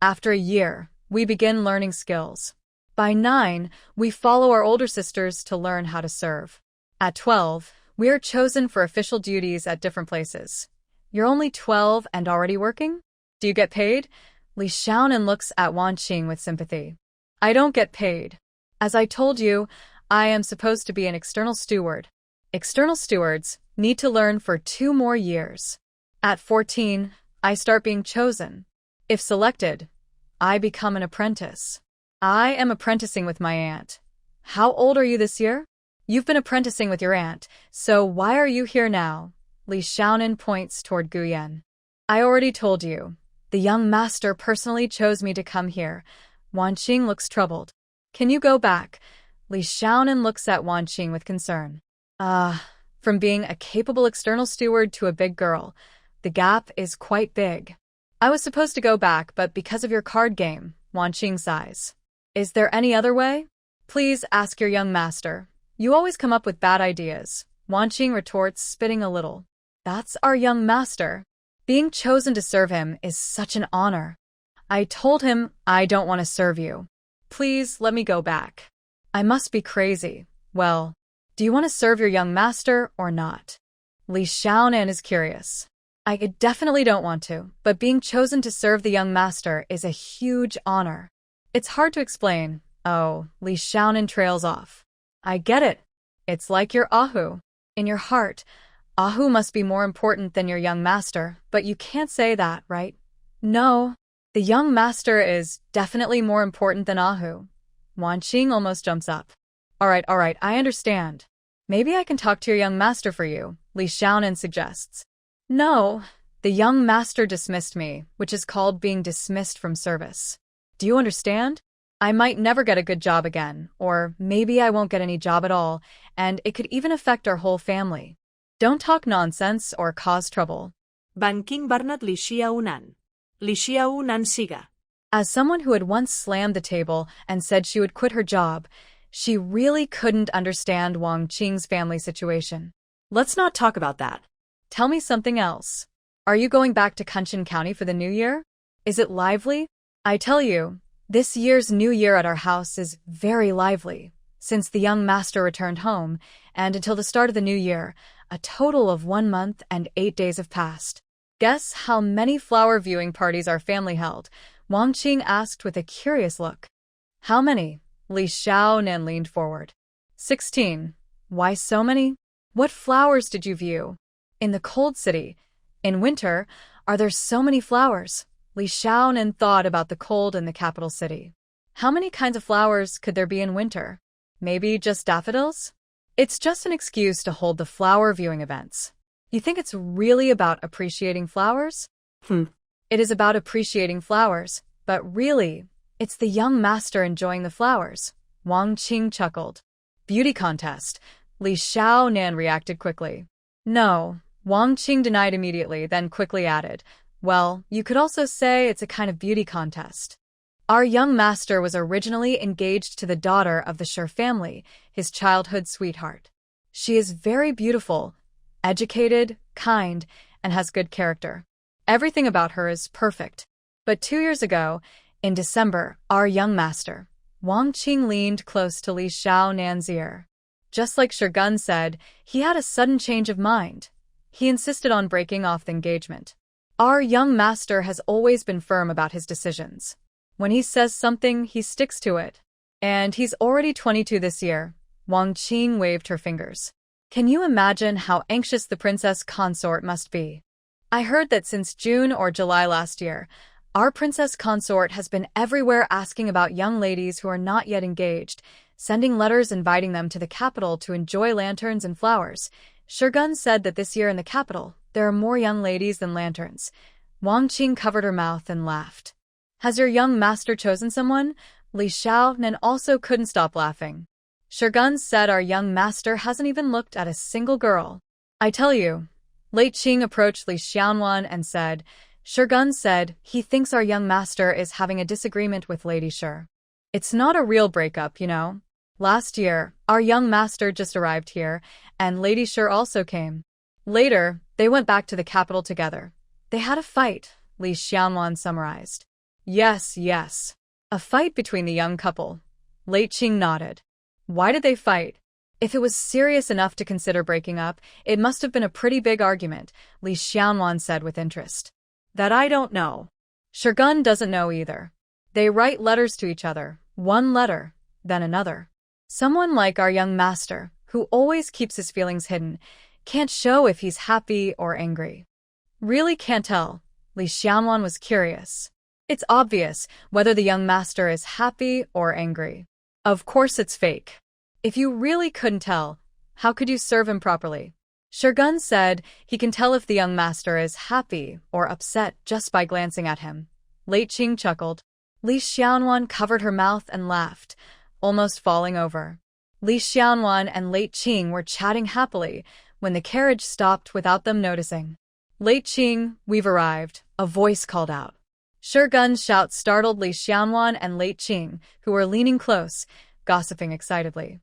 After a year, we begin learning skills. By 9, we follow our older sisters to learn how to serve. At 12, we are chosen for official duties at different places. You're only 12 and already working? Do you get paid? Li Xiaonan looks at Wan Qing with sympathy. I don't get paid. As I told you, I am supposed to be an external steward. External stewards need to learn for 2 more years. At 14, I start being chosen. If selected, I become an apprentice. I am apprenticing with my aunt. How old are you this year? You've been apprenticing with your aunt, so why are you here now? Li Xiaonan points toward Guyen. I already told you. The young master personally chose me to come here. Wan Qing looks troubled. Can you go back? Li Xiaonan looks at Wan Qing with concern. From being a capable external steward to a big girl, the gap is quite big. I was supposed to go back, but because of your card game, Wan Qing sighs. Is there any other way? Please ask your young master. You always come up with bad ideas, Wan Qing retorts, spitting a little. That's our young master. Being chosen to serve him is such an honor. I told him I don't want to serve you. Please let me go back. I must be crazy. Well, do you want to serve your young master or not? Li Xiaonan is curious. I definitely don't want to, but being chosen to serve the young master is a huge honor. It's hard to explain. Oh, Li Xiaonan trails off. I get it. It's like your Ahu. In your heart, Ahu must be more important than your young master, but you can't say that, right? No. The young master is definitely more important than Ahu. Wan Qing almost jumps up. All right, I understand. Maybe I can talk to your young master for you, Li Xiaonan suggests. No, the young master dismissed me, which is called being dismissed from service. Do you understand? I might never get a good job again, or maybe I won't get any job at all, and it could even affect our whole family. Don't talk nonsense or cause trouble. Ban King Barnat Li Xiaonan. Li Xiaonan siga. As someone who had once slammed the table and said she would quit her job, she really couldn't understand Wang Qing's family situation. Let's not talk about that. Tell me something else. Are you going back to Kunshan County for the new year? Is it lively? I tell you, this year's new year at our house is very lively. Since the young master returned home, and until the start of the new year, a total of 1 month and 8 days have passed. Guess how many flower viewing parties our family held? Wang Qing asked with a curious look. How many? Li Xiaonan leaned forward. 16. Why so many? What flowers did you view? In the cold city, in winter, are there so many flowers? Li Xiaonan thought about the cold in the capital city. How many kinds of flowers could there be in winter? Maybe just daffodils? It's just an excuse to hold the flower viewing events. You think it's really about appreciating flowers? It is about appreciating flowers, but really, it's the young master enjoying the flowers. Wang Qing chuckled. Beauty contest. Li Xiaonan reacted quickly. No, Wang Qing denied immediately, then quickly added, well, you could also say it's a kind of beauty contest. Our young master was originally engaged to the daughter of the Shi family, his childhood sweetheart. She is very beautiful, educated, kind, and has good character. Everything about her is perfect. But 2 years ago, in December, our young master, Wang Qing, leaned close to Li Xiaonan's ear. Just like Shirgun said, he had a sudden change of mind. He insisted on breaking off the engagement. Our young master has always been firm about his decisions. When he says something, he sticks to it. And he's already 22 this year. Wang Qing waved her fingers. Can you imagine how anxious the princess consort must be? I heard that since June or July last year, our princess consort has been everywhere asking about young ladies who are not yet engaged, sending letters inviting them to the capital to enjoy lanterns and flowers. Shirgun said that this year in the capital, there are more young ladies than lanterns. Wang Qing covered her mouth and laughed. Has your young master chosen someone? Li Xiaonan also couldn't stop laughing. Shirgun said our young master hasn't even looked at a single girl. I tell you. Lei Qing approached Li Xiaonan and said, Shirgun said he thinks our young master is having a disagreement with Lady Shi. It's not a real breakup, you know. Last year, our young master just arrived here, and Lady Shi also came. Later, they went back to the capital together. They had a fight, Li Xiaonan summarized. Yes. A fight between the young couple. Lei Qing nodded. Why did they fight? If it was serious enough to consider breaking up, it must have been a pretty big argument, Li Xiaonan said with interest. That I don't know. Shirgun doesn't know either. They write letters to each other, one letter, then another. Someone like our young master, who always keeps his feelings hidden, can't show if he's happy or angry. Really can't tell. Li Xiaonan was curious. It's obvious whether the young master is happy or angry. Of course it's fake. If you really couldn't tell, how could you serve him properly? Shirgun said he can tell if the young master is happy or upset just by glancing at him. Lei Qing chuckled. Li Xiaonan covered her mouth and laughed, almost falling over. Li Xiaonan and Lei Qing were chatting happily when the carriage stopped without them noticing. Lei Qing, we've arrived, a voice called out. Shirgun's shout startled Li Xiaonan and Lei Qing, who were leaning close, gossiping excitedly.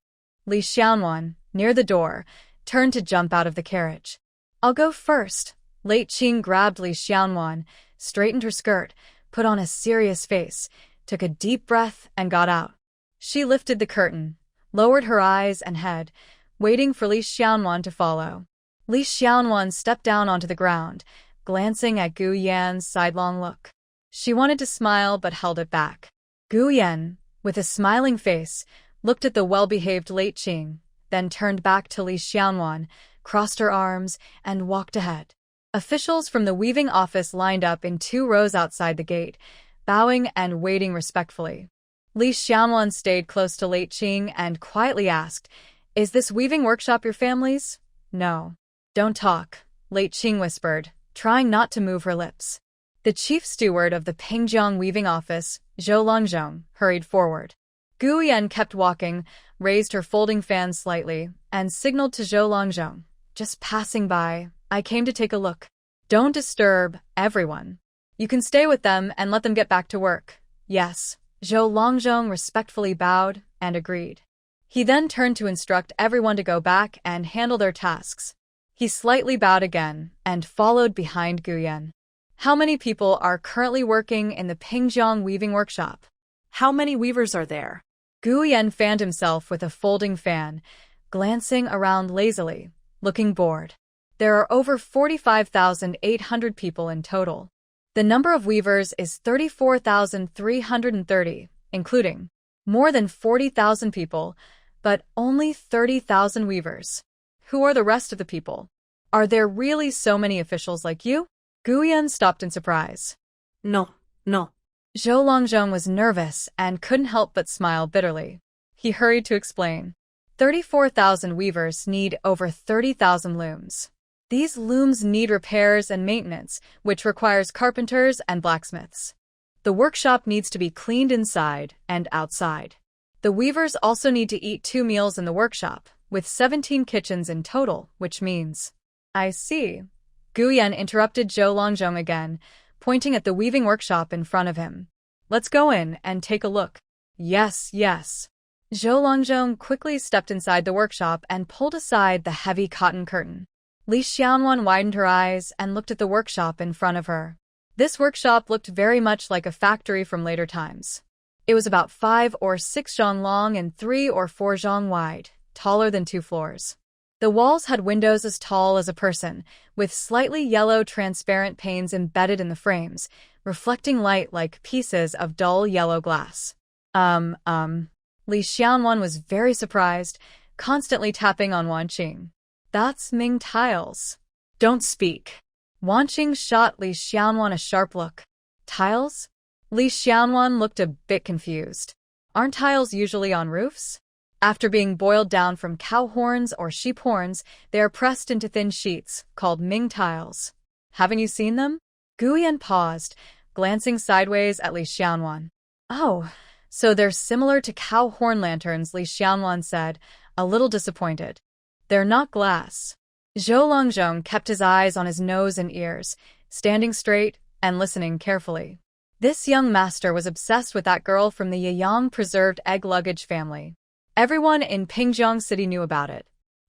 Li Xiaonan, near the door, turned to jump out of the carriage. I'll go first. Lei Qing grabbed Li Xiaonan, straightened her skirt, put on a serious face, took a deep breath, and got out. She lifted the curtain, lowered her eyes and head, waiting for Li Xiaonan to follow. Li Xiaonan stepped down onto the ground, glancing at Gu Yan's sidelong look. She wanted to smile but held it back. Gu Yan, with a smiling face, looked at the well-behaved Lei Qing, then turned back to Li Xiaonan, crossed her arms, and walked ahead. Officials from the weaving office lined up in 2 rows outside the gate, bowing and waiting respectfully. Li Xianwan stayed close to Lei Qing and quietly asked, "Is this weaving workshop your family's?" "No." "Don't talk," Lei Qing whispered, trying not to move her lips. The chief steward of the Pingjiang weaving office, Zhou Longzhong, hurried forward. Gu Yan kept walking, raised her folding fan slightly, and signaled to Zhou Longzhong, "Just passing by. I came to take a look. Don't disturb everyone. You can stay with them and let them get back to work." "Yes." Zhou Longzhong respectfully bowed and agreed. He then turned to instruct everyone to go back and handle their tasks. He slightly bowed again and followed behind Gu Yan. "How many people are currently working in the Pingjiang weaving workshop?" How many weavers are there? Gu Yan fanned himself with a folding fan, glancing around lazily, looking bored. "There are over 45,800 people in total. The number of weavers is 34,330, including more than 40,000 people, but only 30,000 weavers. Who are the rest of the people? Are there really so many officials like you?" Gu Yan stopped in surprise. No. Zhou Longzhong was nervous and couldn't help but smile bitterly. He hurried to explain. 34,000 weavers need over 30,000 looms. These looms need repairs and maintenance, which requires carpenters and blacksmiths. The workshop needs to be cleaned inside and outside. The weavers also need to eat 2 meals in the workshop, with 17 kitchens in total, which means... "I see." Gu Yan interrupted Zhou Longzhong again, pointing at the weaving workshop in front of him. "Let's go in and take a look." Yes. Zhou Longzhong quickly stepped inside the workshop and pulled aside the heavy cotton curtain. Li Xianwan widened her eyes and looked at the workshop in front of her. This workshop looked very much like a factory from later times. It was about 5 or 6 zhang long and 3 or 4 zhang wide, taller than 2 floors. The walls had windows as tall as a person, with slightly yellow transparent panes embedded in the frames, reflecting light like pieces of dull yellow glass. Li Xianwan was very surprised, constantly tapping on Wanqing. "That's Ming tiles." "Don't speak." Wanqing shot Li Xianwan a sharp look. "Tiles?" Li Xianwan looked a bit confused. "Aren't tiles usually on roofs? After being boiled down from cow horns or sheep horns, they are pressed into thin sheets, called Ming tiles. Haven't you seen them?" Gu Yan paused, glancing sideways at Li Xianwan. "Oh, so they're similar to cow horn lanterns," Li Xianwan said, a little disappointed. "They're not glass." Zhou Longzhong kept his eyes on his nose and ears, standing straight and listening carefully. This young master was obsessed with that girl from the Yayang preserved egg luggage family. Everyone in Pingjiang City knew about it.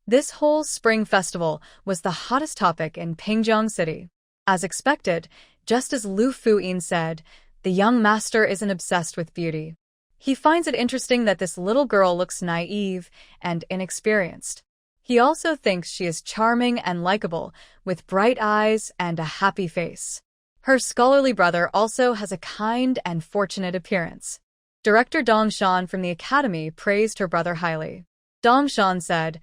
This whole spring festival was the hottest topic in Pingjiang City. As expected, just as Lu Fuyin said, the young master isn't obsessed with beauty. He finds it interesting that this little girl looks naive and inexperienced. He also thinks she is charming and likable, with bright eyes and a happy face. Her scholarly brother also has a kind and fortunate appearance. Director Dong Shan from the academy praised her brother highly. Dong Shan said,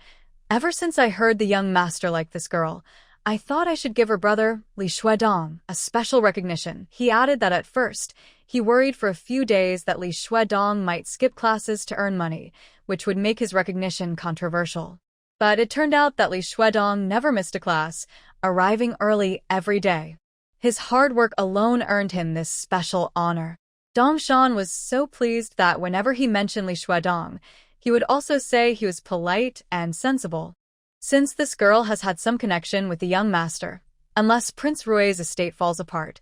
"Ever since I heard the young master liked this girl, I thought I should give her brother, Li Shuedong, a special recognition." He added that at first, he worried for a few days that Li Shuedong might skip classes to earn money, which would make his recognition controversial. But it turned out that Li Shuedong never missed a class, arriving early every day. His hard work alone earned him this special honor. Dong Shan was so pleased that whenever he mentioned Li Shuedong, he would also say he was polite and sensible. Since this girl has had some connection with the young master, unless Prince Rui's estate falls apart,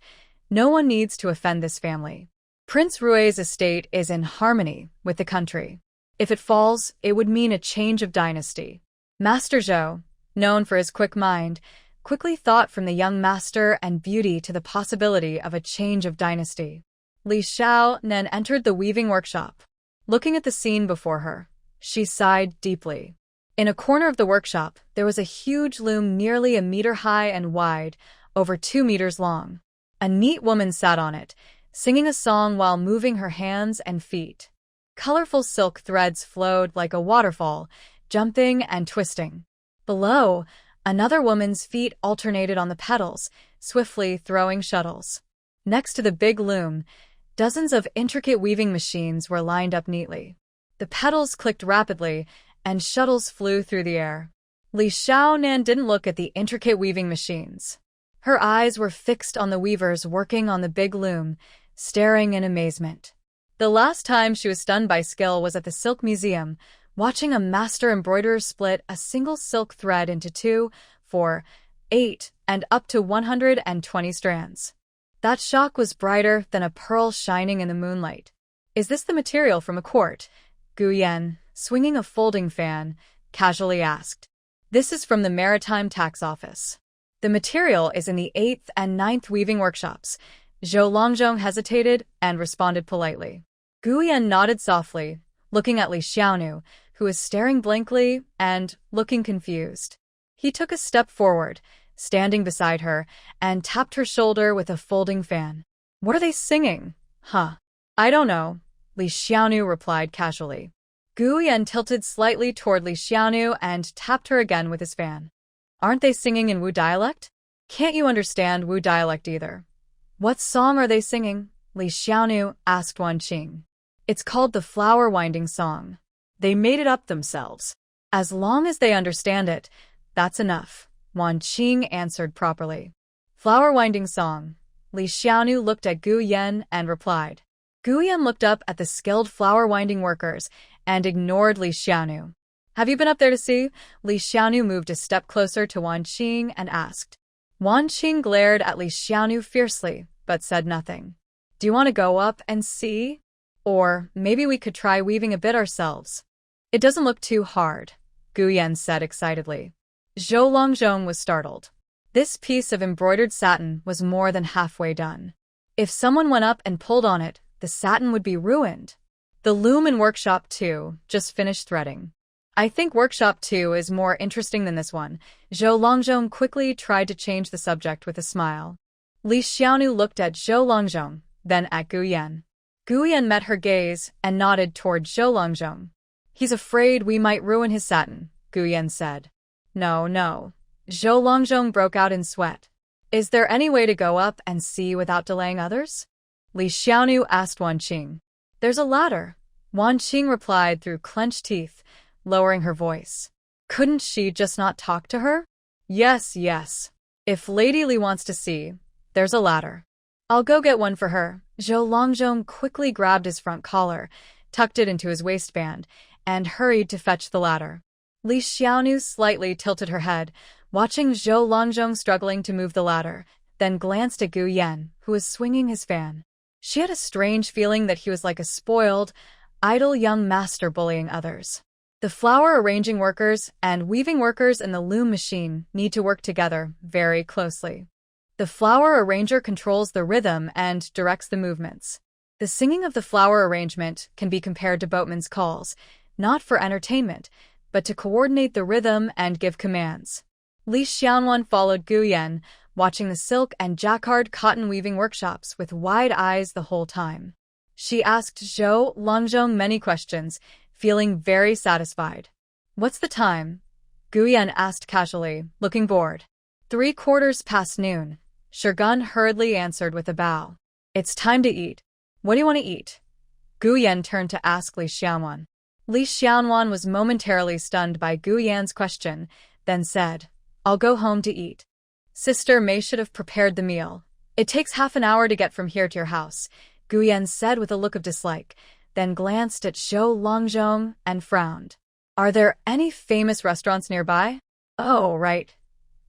no one needs to offend this family. Prince Rui's estate is in harmony with the country. If it falls, it would mean a change of dynasty. Master Zhou, known for his quick mind, quickly thought from the young master and beauty to the possibility of a change of dynasty. Li Xiao then entered the weaving workshop. Looking at the scene before her, she sighed deeply. In a corner of the workshop, there was a huge loom nearly 1 meter high and wide, over 2 meters long. A neat woman sat on it, singing a song while moving her hands and feet. Colorful silk threads flowed like a waterfall, jumping and twisting. Below, another woman's feet alternated on the pedals, swiftly throwing shuttles. Next to the big loom, Dozens of intricate weaving machines were lined up neatly. The pedals clicked rapidly, and shuttles flew through the air. Li Xiaonan didn't look at the intricate weaving machines. Her eyes were fixed on the weavers working on the big loom, staring in amazement. The last time she was stunned by skill was at the Silk Museum, watching a master embroiderer split a single silk thread into 2, 4, 8, and up to 120 strands. That shock was brighter than a pearl shining in the moonlight. "Is this the material from a court?" Gu Yan, swinging a folding fan, casually asked. "This is from the Maritime Tax Office. The material is in the 8th and 9th weaving workshops." Zhou Longzhong hesitated and responded politely. Gu Yan nodded softly, looking at Li Xiaonu, who was staring blankly and looking confused. He took a step forward, standing beside her, and tapped her shoulder with a folding fan. "What are they singing?" "Huh. I don't know," Li Xiaonu replied casually. Gu Yan tilted slightly toward Li Xiaonu and tapped her again with his fan. "Aren't they singing in Wu dialect? Can't you understand Wu dialect either?" "What song are they singing?" Li Xiaonu asked Wan Qing. "It's called the Flower Winding Song. They made it up themselves. As long as they understand it, that's enough," Wan Qing answered properly. "Flower Winding Song." Li Xiaonu looked at Gu Yan and replied. Gu Yan looked up at the skilled flower winding workers and ignored Li Xiaonu. "Have you been up there to see?" Li Xiaonu moved a step closer to Wan Qing and asked. Wan Qing glared at Li Xiaonu fiercely, but said nothing. "Do you want to go up and see? Or maybe we could try weaving a bit ourselves." "It doesn't look too hard," Gu Yan said excitedly. Zhou Longzhong was startled. This piece of embroidered satin was more than halfway done. If someone went up and pulled on it, the satin would be ruined. The loom in Workshop 2 just finished threading. "I think Workshop 2 is more interesting than this one." Zhou Longzhong quickly tried to change the subject with a smile. Li Xiaonu looked at Zhou Longzhong, then at Gu Yan. Gu Yan met her gaze and nodded toward Zhou Longzhong. "He's afraid we might ruin his satin," Gu Yan said. "No, no." Zhou Longzhong broke out in sweat. "Is there any way to go up and see without delaying others?" Li Xiaonu asked Wan Qing. "There's a ladder," Wan Qing replied through clenched teeth, lowering her voice. "Couldn't she just not talk to her?" Yes. If Lady Li wants to see, there's a ladder. I'll go get one for her." Zhou Longzhong quickly grabbed his front collar, tucked it into his waistband, and hurried to fetch the ladder. Li Xiaonu slightly tilted her head, watching Zhou Longzhong struggling to move the ladder, then glanced at Gu Yan, who was swinging his fan. She had a strange feeling that he was like a spoiled, idle young master bullying others. The flower arranging workers and weaving workers in the loom machine need to work together very closely. The flower arranger controls the rhythm and directs the movements. The singing of the flower arrangement can be compared to boatmen's calls, not for entertainment, but to coordinate the rhythm and give commands. Li Xiaonuan followed Gu Yan, watching the silk and jacquard cotton weaving workshops with wide eyes the whole time. She asked Zhou Longzhong many questions, feeling very satisfied. "What's the time?" Gu Yan asked casually, looking bored. 3/4 noon. Shurgun hurriedly answered with a bow. "It's time to eat. What do you want to eat?" Gu Yan turned to ask Li Xiaonuan. Li Xiaonuan was momentarily stunned by Gu Yan's question, then said, "I'll go home to eat. Sister Mei should have prepared the meal. It takes half an hour to get from here to your house," Gu Yan said with a look of dislike, then glanced at Zhou Longzhong and frowned. "Are there any famous restaurants nearby?" "Oh, right."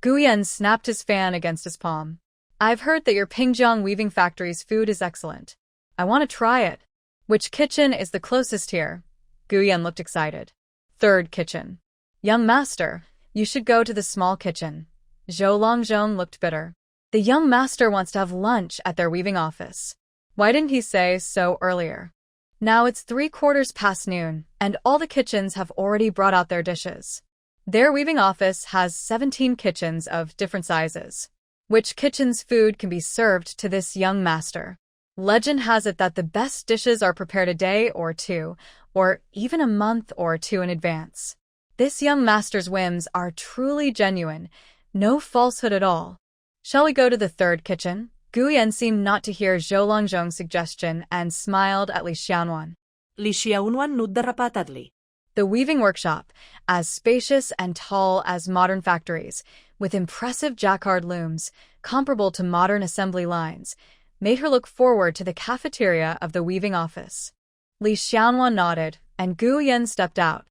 Gu Yan snapped his fan against his palm. "I've heard that your Pingjiang weaving factory's food is excellent. I want to try it. Which kitchen is the closest here?" Gu Yan looked excited. "Third kitchen." "Young master, you should go to the small kitchen." Zhou Longzhong looked bitter. "The young master wants to have lunch at their weaving office. Why didn't he say so earlier?" Now it's 3/4 noon, and all the kitchens have already brought out their dishes. Their weaving office has 17 kitchens of different sizes. Which kitchen's food can be served to this young master? Legend has it that the best dishes are prepared a day or two, or even a month or two in advance. This young master's whims are truly genuine, no falsehood at all. "Shall we go to the third kitchen?" Guyan seemed not to hear Zhou Longzhong's suggestion and smiled at Li Xiaonuan. Li Xiaonuan nut derrapatadli. The weaving workshop, as spacious and tall as modern factories, with impressive jacquard looms, comparable to modern assembly lines, made her look forward to the cafeteria of the weaving office. Li Xiaonuan nodded, and Gu Yan stepped out.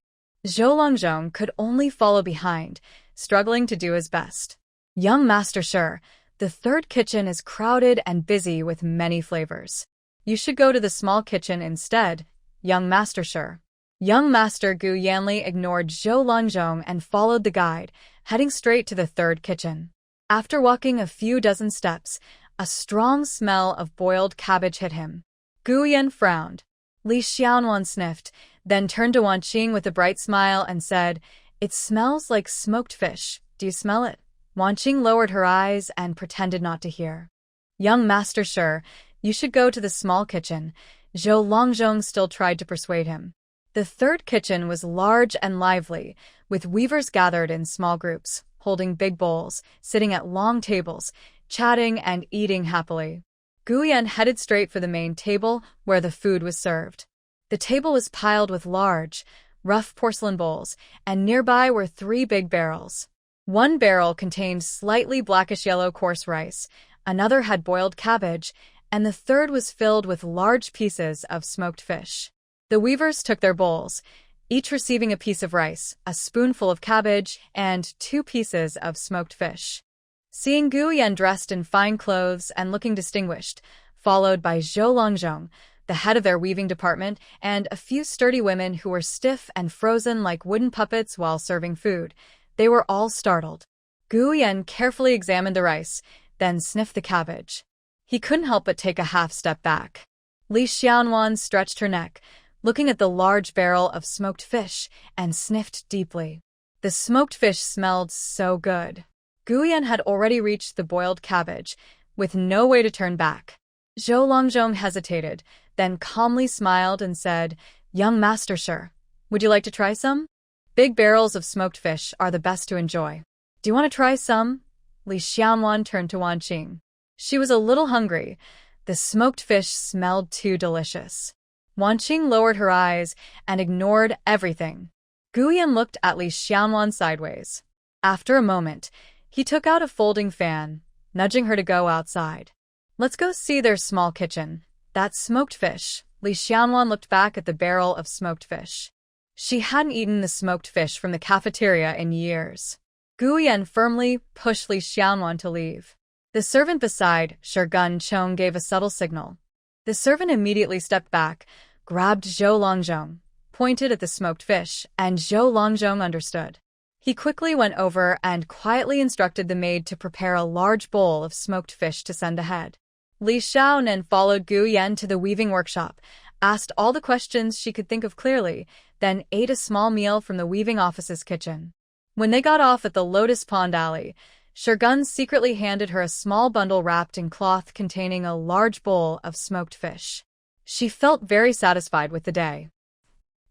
Zhou Longzhong could only follow behind, struggling to do his best. Young Master Shi, the third kitchen is crowded and busy with many flavors. You should go to the small kitchen instead, young Master Shi. Young Master Gu Yanli ignored Zhou Longzhong and followed the guide, heading straight to the third kitchen. After walking a few dozen steps, a strong smell of boiled cabbage hit him. Gu Yan frowned. Li Xiaonuan sniffed, then turned to Wan Qing with a bright smile and said, "It smells like smoked fish. Do you smell it?" Wan Qing lowered her eyes and pretended not to hear. Young Master Shi, you should go to the small kitchen. Zhou Longzhong still tried to persuade him. The third kitchen was large and lively, with weavers gathered in small groups, holding big bowls, sitting at long tables, chatting and eating happily. Gu Yan headed straight for the main table where the food was served. The table was piled with large, rough porcelain bowls, and nearby were 3 big barrels. One barrel contained slightly blackish-yellow coarse rice, another had boiled cabbage, and the third was filled with large pieces of smoked fish. The weavers took their bowls, each receiving a piece of rice, a spoonful of cabbage, and 2 pieces of smoked fish. Seeing Gu Yan dressed in fine clothes and looking distinguished, followed by Zhou Longzhong, the head of their weaving department, and a few sturdy women who were stiff and frozen like wooden puppets while serving food, they were all startled. Gu Yan carefully examined the rice, then sniffed the cabbage. He couldn't help but take a half step back. Li Xiaonuan stretched her neck, looking at the large barrel of smoked fish, and sniffed deeply. The smoked fish smelled so good. Gu Yan had already reached the boiled cabbage, with no way to turn back. Zhou Longzhong hesitated, then calmly smiled and said, "Young Master Shi, would you like to try some? Big barrels of smoked fish are the best to enjoy. Do you want to try some?" Li Xiaonuan turned to Wan Qing. She was a little hungry. The smoked fish smelled too delicious. Wan Qing lowered her eyes and ignored everything. Gu Yan looked at Li Xiaonuan sideways. After a moment, he took out a folding fan, nudging her to go outside. "Let's go see their small kitchen. That's smoked fish." Li Xiaonuan looked back at the barrel of smoked fish. She hadn't eaten the smoked fish from the cafeteria in years. Gu Yan firmly pushed Li Xiaonuan to leave. The servant beside Shi Chong gave a subtle signal. The servant immediately stepped back, grabbed Zhou Longzhong, pointed at the smoked fish, and Zhou Longzhong understood. He quickly went over and quietly instructed the maid to prepare a large bowl of smoked fish to send ahead. Li Xiaonan followed Gu Yan to the weaving workshop, asked all the questions she could think of clearly, then ate a small meal from the weaving office's kitchen. When they got off at the Lotus Pond Alley, Shi secretly handed her a small bundle wrapped in cloth containing a large bowl of smoked fish. She felt very satisfied with the day.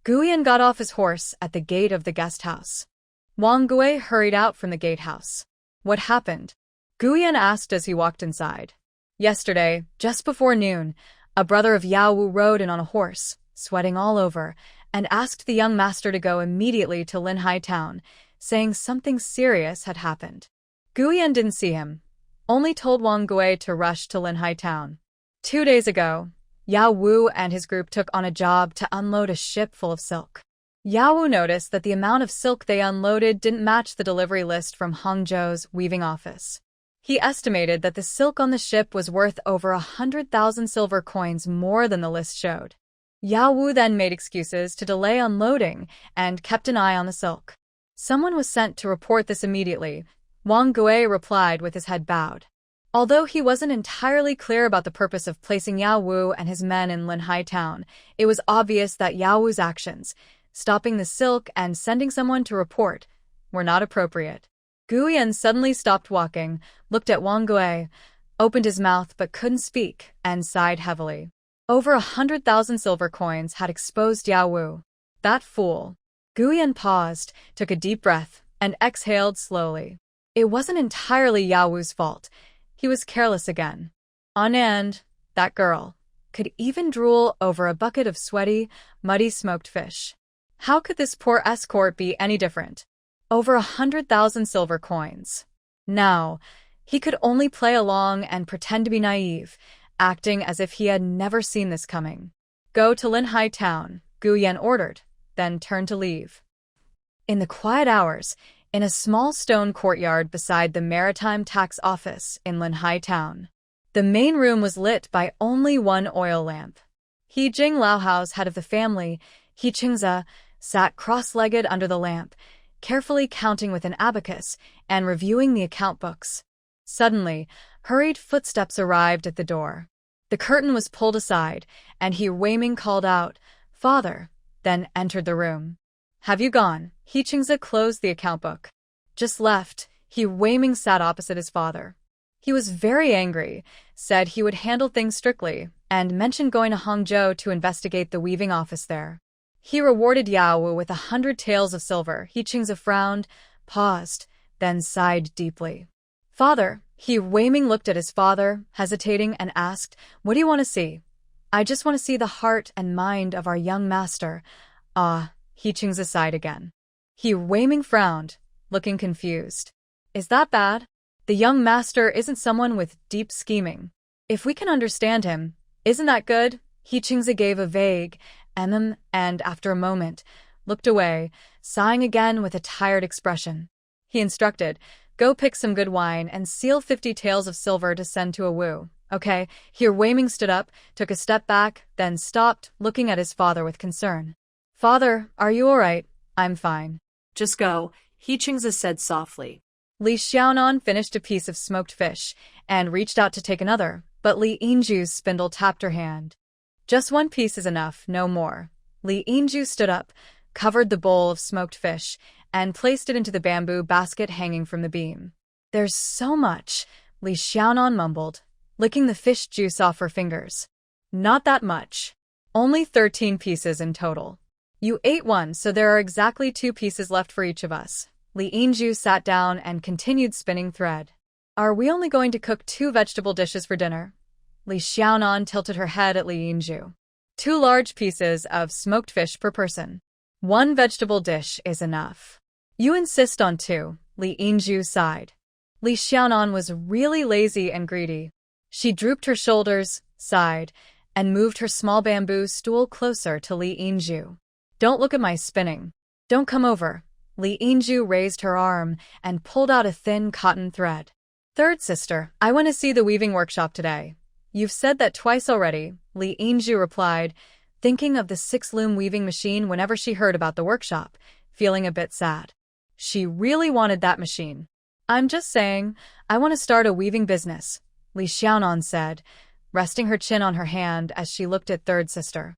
Gu Yan got off his horse at the gate of the guest house. Wang Gui hurried out from the gatehouse. "What happened?" Gu Yan asked as he walked inside. "Yesterday, just before noon, a brother of Yao Wu rode in on a horse, sweating all over, and asked the young master to go immediately to Linhai town, saying something serious had happened. Gu Yan didn't see him, only told Wang Gui to rush to Linhai town. 2 days ago, Yao Wu and his group took on a job to unload a ship full of silk. Yao Wu noticed that the amount of silk they unloaded didn't match the delivery list from Hangzhou's weaving office. He estimated that the silk on the ship was worth over 100,000 silver coins more than the list showed. Yao Wu then made excuses to delay unloading and kept an eye on the silk. Someone was sent to report this immediately. Wang Gui replied with his head bowed. Although he wasn't entirely clear about the purpose of placing Yao Wu and his men in Linhai town, it was obvious that Yao Wu's actions, stopping the silk and sending someone to report, were not appropriate. Gu Yan suddenly stopped walking, looked at Wang Gui, opened his mouth but couldn't speak, and sighed heavily. Over 100,000 silver coins had exposed Yao Wu. That fool. Gu Yan paused, took a deep breath, and exhaled slowly. It wasn't entirely Yao Wu's fault. He was careless again. And that girl could even drool over a bucket of sweaty, muddy smoked fish. How could this poor escort be any different? Over 100,000 silver coins. Now, he could only play along and pretend to be naive, acting as if he had never seen this coming. Go to Linhai town, Gu Yan ordered, then turned to leave. In the quiet hours, in a small stone courtyard beside the Maritime Tax Office in Linhai town, the main room was lit by only one oil lamp. He Jing Laohao's head of the family, He Qingze, sat cross-legged under the lamp, carefully counting with an abacus and reviewing the account books. Suddenly, hurried footsteps arrived at the door. The curtain was pulled aside, and He Weiming called out, "Father," then entered the room. "Have you gone?" He Qingze closed the account book. "Just left." He Weiming sat opposite his father. He was very angry, said he would handle things strictly, and mentioned going to Hangzhou to investigate the weaving office there. He rewarded Yao Wu with 100 taels of silver. He Qingze frowned, paused, then sighed deeply. "Father," He Weiming looked at his father, hesitating, and asked, "What do you want to see?" "I just want to see the heart and mind of our young master." "Ah," He Qingze sighed again. He Weiming frowned, looking confused. "Is that bad? The young master isn't someone with deep scheming. If we can understand him, isn't that good?" He Qingze gave a vague and after a moment, looked away, sighing again with a tired expression. He instructed, "Go pick some good wine and seal 50 taels of silver to send to a Wu." "Okay." Here Weiming stood up, took a step back, then stopped, looking at his father with concern. "Father, are you all right?" "I'm fine." "Just go," He Qingze said softly. Li Xiaonan finished a piece of smoked fish and reached out to take another, but Li Yingju's spindle tapped her hand. "Just one piece is enough, no more." Li Yingju stood up, covered the bowl of smoked fish, and placed it into the bamboo basket hanging from the beam. "There's so much," Li Xiaonan mumbled, licking the fish juice off her fingers. "Not that much. Only 13 pieces in total. You ate one, so there are exactly 2 pieces left for each of us." Li Yingju sat down and continued spinning thread. "Are we only going to cook 2 vegetable dishes for dinner?" Li Xiaonan tilted her head at Li Yingju. 2 large pieces of smoked fish per person. 1 vegetable dish is enough." "You insist on 2, Li Yingju sighed. Li Xiaonan was really lazy and greedy. She drooped her shoulders, sighed, and moved her small bamboo stool closer to Li Yingju. "Don't look at my spinning. Don't come over." Li Yingju raised her arm and pulled out a thin cotton thread. "Third sister, I want to see the weaving workshop today." "You've said that twice already," Li Yingju replied, thinking of the 6-loom weaving machine whenever she heard about the workshop, feeling a bit sad. She really wanted that machine. "I'm just saying, I want to start a weaving business," Li Xiaonan said, resting her chin on her hand as she looked at third sister.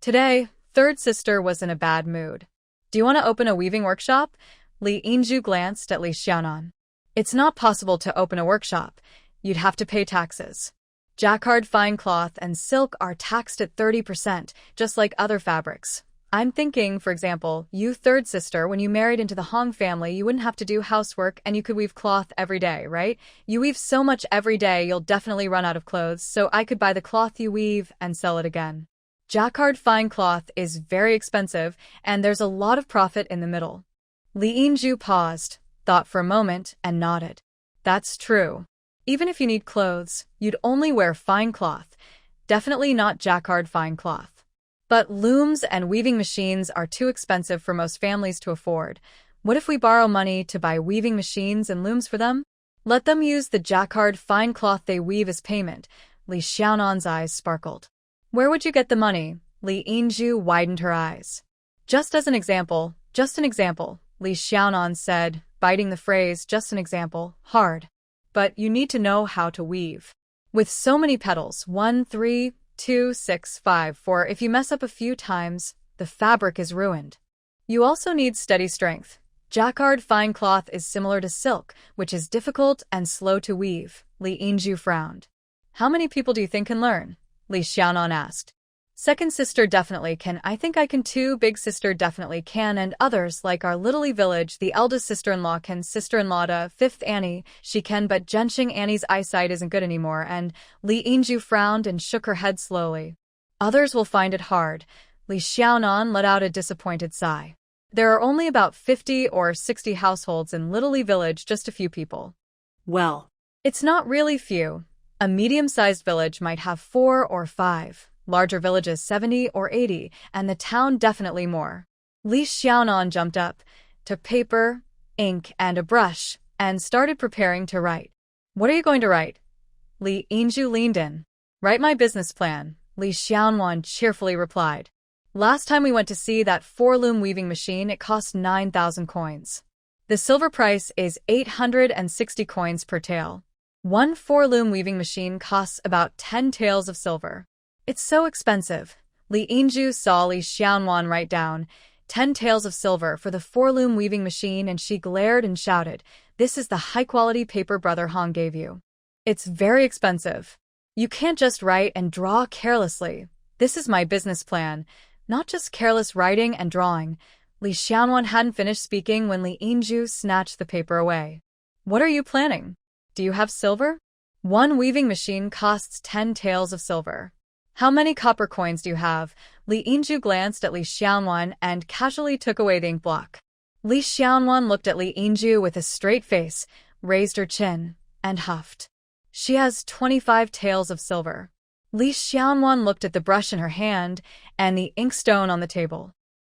Today, third sister was in a bad mood. "Do you want to open a weaving workshop?" Li Yingju glanced at Li Xiaonan. "It's not possible to open a workshop. You'd have to pay taxes. Jacquard fine cloth and silk are taxed at 30%, just like other fabrics. I'm thinking, for example, you third sister, when you married into the Hong family, you wouldn't have to do housework and you could weave cloth every day, right? You weave so much every day you'll definitely run out of clothes, so I could buy the cloth you weave and sell it again. Jacquard fine cloth is very expensive, and there's a lot of profit in the middle." Li Yingju paused, thought for a moment, and nodded. "That's true. Even if you need clothes, you'd only wear fine cloth, definitely not jacquard fine cloth. But looms and weaving machines are too expensive for most families to afford. What if we borrow money to buy weaving machines and looms for them? Let them use the jacquard fine cloth they weave as payment." Li Xiaonan's eyes sparkled. "Where would you get the money?" Li Yingju widened her eyes. Just an example," Li Xiaonan said, biting the phrase "just an example" hard. "But you need to know how to weave. With so many petals, 1, 3, 2, 6, 5, 4, if you mess up a few times, the fabric is ruined. You also need steady strength. Jacquard fine cloth is similar to silk, which is difficult and slow to weave." Li Yingju frowned. "How many people do you think can learn?" Li Xiaonan asked. Second sister definitely can. I think I can too. Big sister definitely can. And others, like our Little Village, the eldest sister-in-law can. Sister-in-law to fifth Annie, she can, but Jenshing Annie's eyesight isn't good anymore. And Li Yingju frowned and shook her head slowly. Others will find it hard. Li Xiaonan let out a disappointed sigh. There are only about 50 or 60 households in Little Village, just a few people. Well, It's not really few. A medium-sized village might have 4 or 5. Larger villages 70 or 80, and the town definitely more. Li Xiaonan jumped up, took paper, ink, and a brush, and started preparing to write. What are you going to write? Li Yingju leaned in. Write my business plan, Li Xiaonan cheerfully replied. Last time we went to see that 4-loom weaving machine, it cost 9,000 coins. The silver price is 860 coins per tael. One 4-loom weaving machine costs about 10 taels of silver. It's so expensive. Li Yingju saw Li Xiaonan write down 10 taels of silver for the 4-loom weaving machine, and she glared and shouted, "This is the high-quality paper Brother Hong gave you. It's very expensive. You can't just write and draw carelessly. This is my business plan, not just careless writing and drawing." Li Xiaonan hadn't finished speaking when Li Yingju snatched the paper away. What are you planning? Do you have silver? One weaving machine costs 10 taels of silver. How many copper coins do you have? Li Yingju glanced at Li Xiaonan and casually took away the ink block. Li Xiaonan looked at Li Yingju with a straight face, raised her chin, and huffed. She has 25 taels of silver. Li Xiaonan looked at the brush in her hand and the inkstone on the table.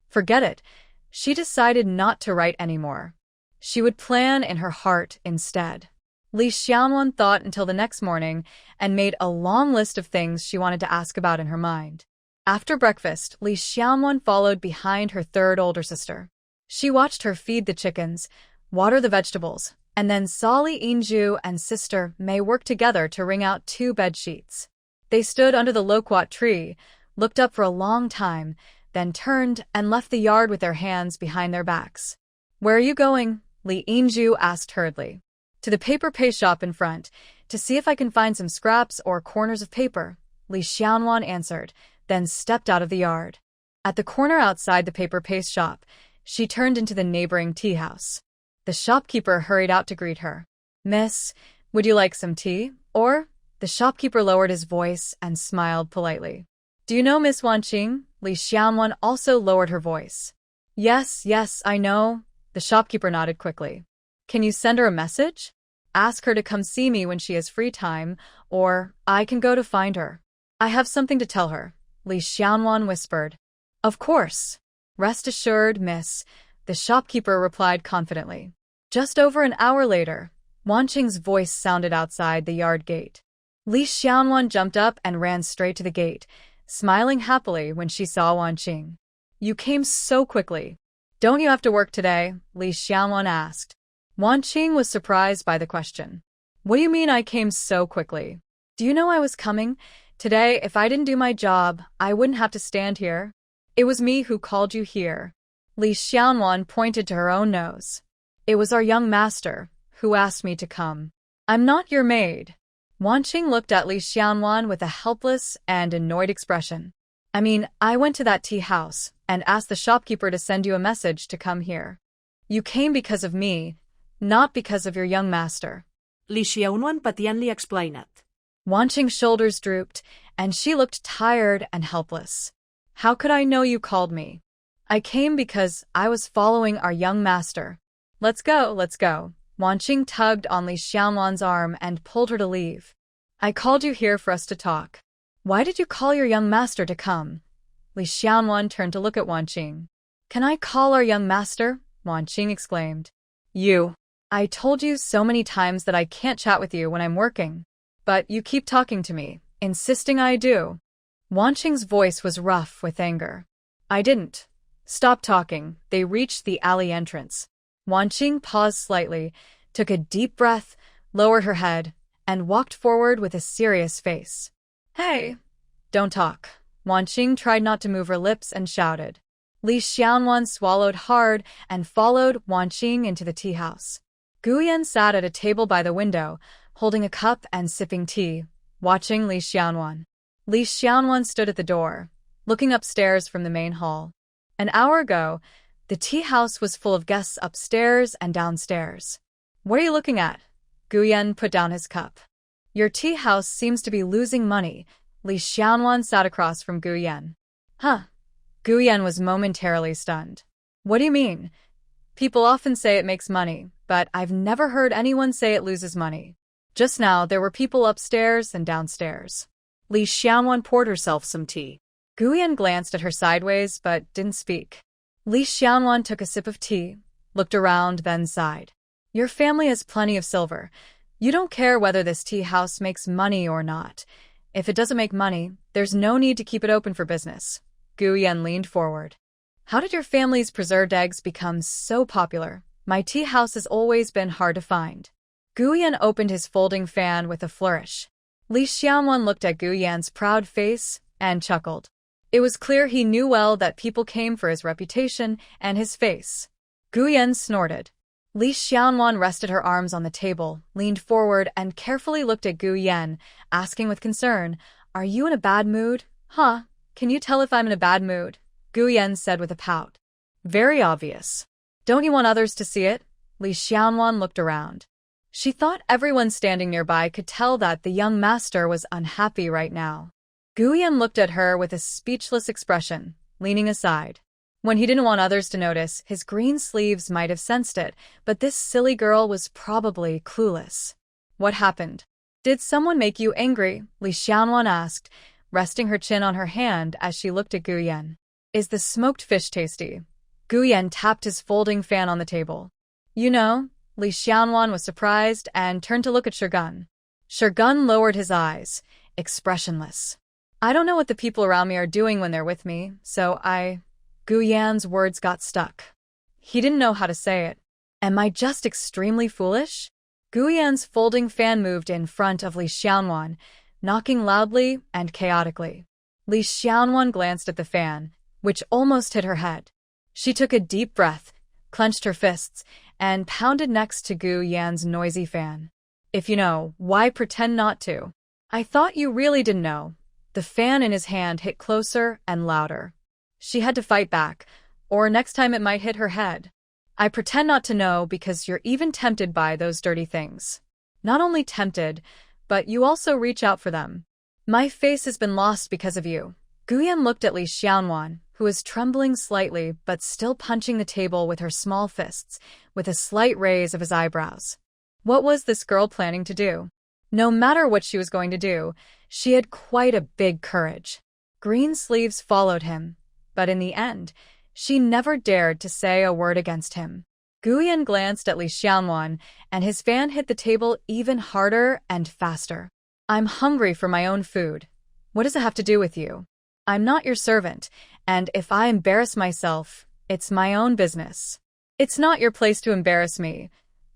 Forget it. She decided not to write anymore. She would plan in her heart instead. Li Xiaonan thought until the next morning and made a long list of things she wanted to ask about in her mind. After breakfast, Li Xiaonan followed behind her third older sister. She watched her feed the chickens, water the vegetables, and then saw Li Yingju and sister Mei work together to wring out 2 bed sheets. They stood under the loquat tree, looked up for a long time, then turned and left the yard with their hands behind their backs. Where are you going? Li Yingju asked hurriedly. To the paper paste shop in front, to see if I can find some scraps or corners of paper, Li Xiaonan answered, then stepped out of the yard. At the corner outside the paper paste shop, she turned into the neighboring tea house. The shopkeeper hurried out to greet her. Miss, would you like some tea? Or? The shopkeeper lowered his voice and smiled politely. Do you know Miss Wanqing? Li Xiaonan also lowered her voice. Yes, I know. The shopkeeper nodded quickly. Can you send her a message? Ask her to come see me when she has free time, or I can go to find her. I have something to tell her, Li Xiaonan whispered. Of course. Rest assured, miss, the shopkeeper replied confidently. Just over an hour later, Wanqing's voice sounded outside the yard gate. Li Xiaonan jumped up and ran straight to the gate, smiling happily when she saw Wanqing. You came so quickly. Don't you have to work today? Li Xiaonan asked. Wanqing was surprised by the question. What do you mean I came so quickly? Do you know I was coming? Today, if I didn't do my job, I wouldn't have to stand here. It was me who called you here. Li Xiaonan pointed to her own nose. It was our young master who asked me to come. I'm not your maid. Wanqing looked at Li Xiaonan with a helpless and annoyed expression. I went to that tea house and asked the shopkeeper to send you a message to come here. You came because of me, not because of your young master. Li Xiaonan patiently explained. Wanqing's shoulders drooped, and she looked tired and helpless. How could I know you called me? I came because I was following our young master. Let's go. Wanqing tugged on Li Xiaolan's arm and pulled her to leave. I called you here for us to talk. Why did you call your young master to come? Li Xiaolan turned to look at Wanqing. Can I call our young master? Wanqing exclaimed. I told you so many times that I can't chat with you when I'm working. But you keep talking to me, insisting I do. Wanqing's voice was rough with anger. I didn't. Stop talking. They reached the alley entrance. Wanqing paused slightly, took a deep breath, lowered her head, and walked forward with a serious face. Hey! Don't talk. Wanqing tried not to move her lips and shouted. Li Xiaonan swallowed hard and followed Wanqing into the tea house. Guyan sat at a table by the window, holding a cup and sipping tea, watching Li Xiaonan. Li Xiaonan stood at the door, looking upstairs from the main hall. An hour ago, the tea house was full of guests upstairs and downstairs. What are you looking at? Guyan put down his cup. Your tea house seems to be losing money. Li Xiaonuan sat across from Guyan. Huh? Guyan was momentarily stunned. What do you mean? People often say it makes money, but I've never heard anyone say it loses money. Just now, there were people upstairs and downstairs. Li Xiaonuan poured herself some tea. Guyan glanced at her sideways, but didn't speak. Li Xiaonuan took a sip of tea, looked around, then sighed. Your family has plenty of silver. You don't care whether this tea house makes money or not. If it doesn't make money, there's no need to keep it open for business. Guyan leaned forward. How did your family's preserved eggs become so popular? My tea house has always been hard to find. Guyan opened his folding fan with a flourish. Li Xiaonuan looked at Guyan's proud face and chuckled. It was clear he knew well that people came for his reputation and his face. Guyan snorted. Li Xiaonuan rested her arms on the table, leaned forward, and carefully looked at Guyan, asking with concern, Are you in a bad mood? Huh? Can you tell if I'm in a bad mood? Guyan said with a pout. Very obvious. Don't you want others to see it? Li Xiaonuan looked around. She thought everyone standing nearby could tell that the young master was unhappy right now. Guyan looked at her with a speechless expression, leaning aside. When he didn't want others to notice, his green sleeves might have sensed it, but this silly girl was probably clueless. What happened? Did someone make you angry? Li Xiaonuan asked, resting her chin on her hand as she looked at Guyan. Is the smoked fish tasty? Guyan tapped his folding fan on the table. You know, Li Xiaonuan was surprised and turned to look at Shurgun. Shurgun lowered his eyes, expressionless. I don't know what the people around me are doing when they're with me, so Guyan's words got stuck. He didn't know how to say it. Am I just extremely foolish? Guyan's folding fan moved in front of Li Xiaonuan, knocking loudly and chaotically. Li Xiaonuan glanced at the fan, which almost hit her head. She took a deep breath, clenched her fists, and pounded next to Guyan's noisy fan. If you know, why pretend not to? I thought you really didn't know. The fan in his hand hit closer and louder. She had to fight back, or next time it might hit her head. I pretend not to know because you're even tempted by those dirty things. Not only tempted, but you also reach out for them. My face has been lost because of you. Guyan looked at Li Xiaonuan, who was trembling slightly but still punching the table with her small fists, with a slight raise of his eyebrows. What was this girl planning to do? No matter what she was going to do, she had quite a big courage. Green Sleeves followed him, but in the end, she never dared to say a word against him. Guyan glanced at Li Xiaonuan, and his fan hit the table even harder and faster. I'm hungry for my own food. What does it have to do with you? I'm not your servant, and if I embarrass myself, it's my own business. It's not your place to embarrass me.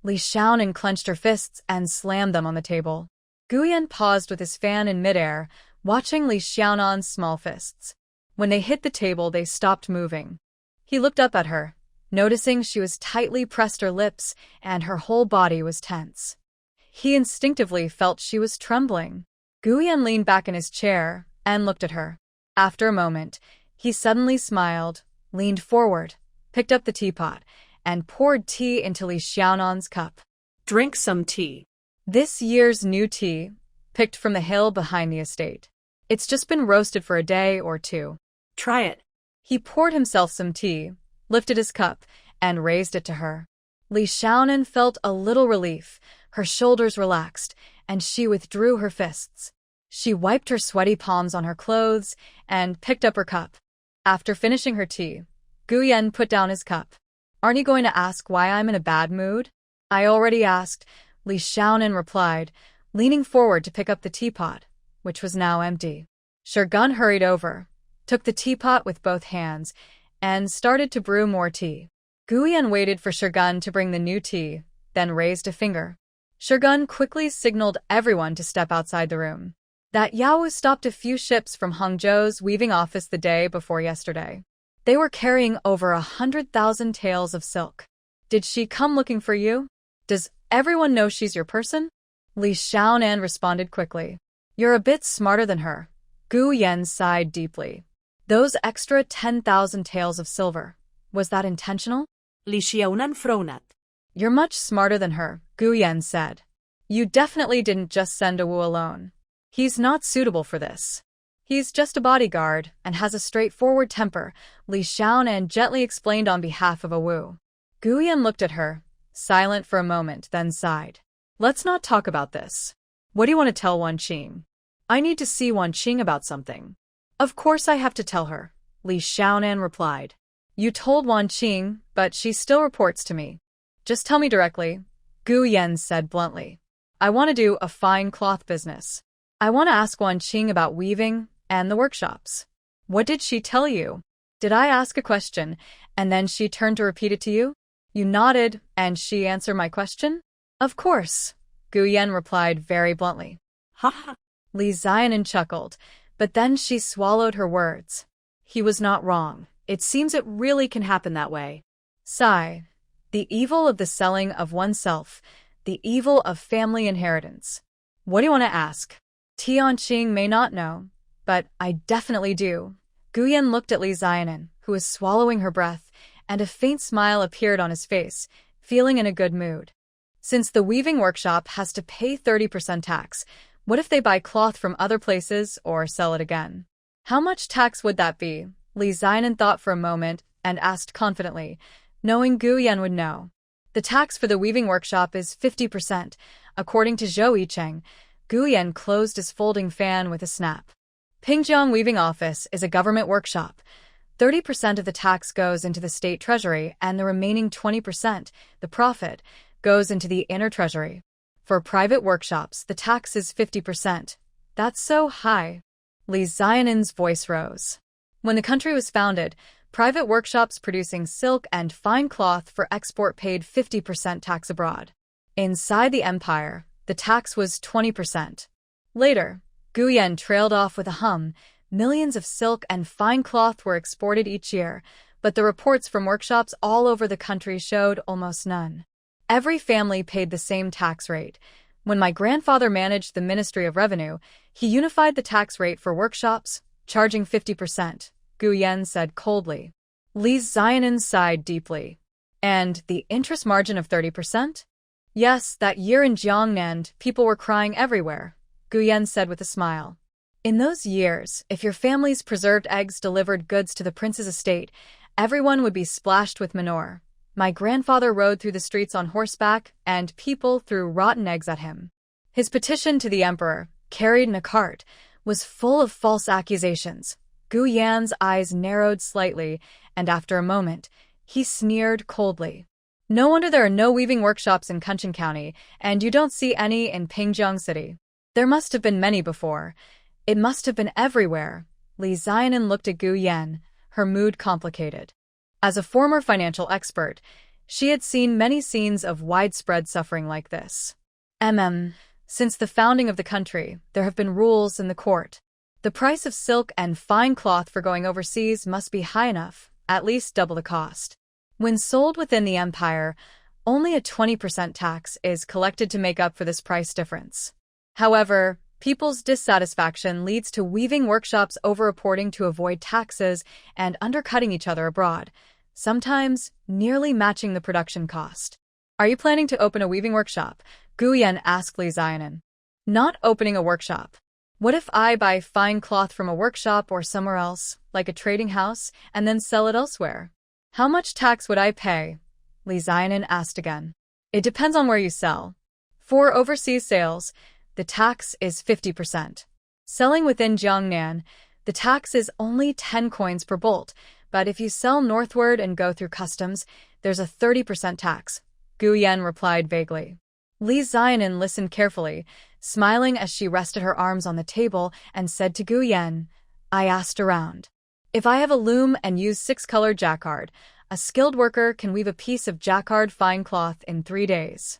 Li Xiaonan clenched her fists and slammed them on the table. Guyan paused with his fan in midair, watching Li Xiaonan's small fists. When they hit the table, they stopped moving. He looked up at her, noticing she was tightly pressed her lips and her whole body was tense. He instinctively felt she was trembling. Guyan leaned back in his chair and looked at her. After a moment, he suddenly smiled, leaned forward, picked up the teapot, and poured tea into Li Xiaonan's cup. Drink some tea. This year's new tea, picked from the hill behind the estate. It's just been roasted for a day or two. Try it. He poured himself some tea, lifted his cup, and raised it to her. Li Xiaonan felt a little relief, her shoulders relaxed, and she withdrew her fists. She wiped her sweaty palms on her clothes and picked up her cup. After finishing her tea, Guyan put down his cup. Aren't you going to ask why I'm in a bad mood? I already asked, Li Xiaonan replied, leaning forward to pick up the teapot, which was now empty. Shurgun hurried over, took the teapot with both hands, and started to brew more tea. Guyan waited for Shurgun to bring the new tea, then raised a finger. Shurgun quickly signaled everyone to step outside the room. That Yao stopped a few ships from Hangzhou's weaving office the day before yesterday. They were carrying over 100,000 taels of silk. Did she come looking for you? Does everyone know she's your person? Li Xiaonan responded quickly. You're a bit smarter than her. Guyan sighed deeply. Those extra 10,000 taels of silver. Was that intentional? Li Xiaonan frownat. You're much smarter than her, Gu Yan said. You definitely didn't just send a Wu alone. He's not suitable for this. He's just a bodyguard and has a straightforward temper, Li Xiaonan gently explained on behalf of a Wu. Gu Yan looked at her, silent for a moment, then sighed. Let's not talk about this. What do you want to tell Wan Qing? I need to see Wan Qing about something. Of course I have to tell her, Li Xiaonan replied. You told Wan Qing, but she still reports to me. Just tell me directly, Gu Yan said bluntly. I want to do a fine cloth business. I want to ask Wan Qing about weaving and the workshops. What did she tell you? Did I ask a question, and then she turned to repeat it to you? You nodded, and she answered my question? Of course, Gu Yan replied very bluntly. Ha ha. Li Xiaonan chuckled, but then she swallowed her words. He was not wrong. It seems it really can happen that way. Sigh. The evil of the selling of oneself, the evil of family inheritance. What do you want to ask? Tian Qing may not know, but I definitely do. Gu Yan looked at Li Xiaonan, who was swallowing her breath, and a faint smile appeared on his face, feeling in a good mood. Since the weaving workshop has to pay 30% tax, what if they buy cloth from other places or sell it again? How much tax would that be? Li Xiaonan thought for a moment and asked confidently, knowing Gu Yan would know. The tax for the weaving workshop is 50%. According to Zhou Yicheng, Gu Yan closed his folding fan with a snap. Pingjiang Weaving Office is a government workshop. 30% of the tax goes into the state treasury and the remaining 20%, the profit, goes into the inner treasury. For private workshops, the tax is 50%. That's so high. Li Xiaonan's voice rose. When the country was founded, private workshops producing silk and fine cloth for export paid 50% tax abroad. Inside the empire, the tax was 20%. Later, Gu Yan trailed off with a hum. Millions of silk and fine cloth were exported each year, but the reports from workshops all over the country showed almost none. Every family paid the same tax rate. When my grandfather managed the Ministry of Revenue, he unified the tax rate for workshops, charging 50%, Gu Yan said coldly. Li Xiaonan sighed deeply. And the interest margin of 30%? Yes, that year in Jiangnan, people were crying everywhere, Gu Yan said with a smile. In those years, if your family's preserved eggs delivered goods to the prince's estate, everyone would be splashed with manure. My grandfather rode through the streets on horseback, and people threw rotten eggs at him. His petition to the emperor, carried in a cart, was full of false accusations. Gu Yan's eyes narrowed slightly, and after a moment, he sneered coldly. No wonder there are no weaving workshops in Kunchen County, and you don't see any in Pingjiang City. There must have been many before. It must have been everywhere. Li Xiaonan looked at Gu Yan, her mood complicated. As a former financial expert, she had seen many scenes of widespread suffering like this. Since the founding of the country, there have been rules in the court. The price of silk and fine cloth for going overseas must be high enough, at least double the cost. When sold within the empire, only a 20% tax is collected to make up for this price difference. However, people's dissatisfaction leads to weaving workshops over-reporting to avoid taxes and undercutting each other abroad, sometimes nearly matching the production cost. Are you planning to open a weaving workshop? Gu Yan asked Li Xiaonan. Not opening a workshop. What if I buy fine cloth from a workshop or somewhere else, like a trading house, and then sell it elsewhere? How much tax would I pay? Li Xiaonan asked again. It depends on where you sell. For overseas sales, the tax is 50%. Selling within Jiangnan, the tax is only 10 coins per bolt, but if you sell northward and go through customs, there's a 30% tax, Gu Yan replied vaguely. Li Xiaonan listened carefully, smiling as she rested her arms on the table and said to Gu Yan, I asked around. If I have a loom and use 6-colored jacquard, a skilled worker can weave a piece of jacquard fine cloth in 3 days.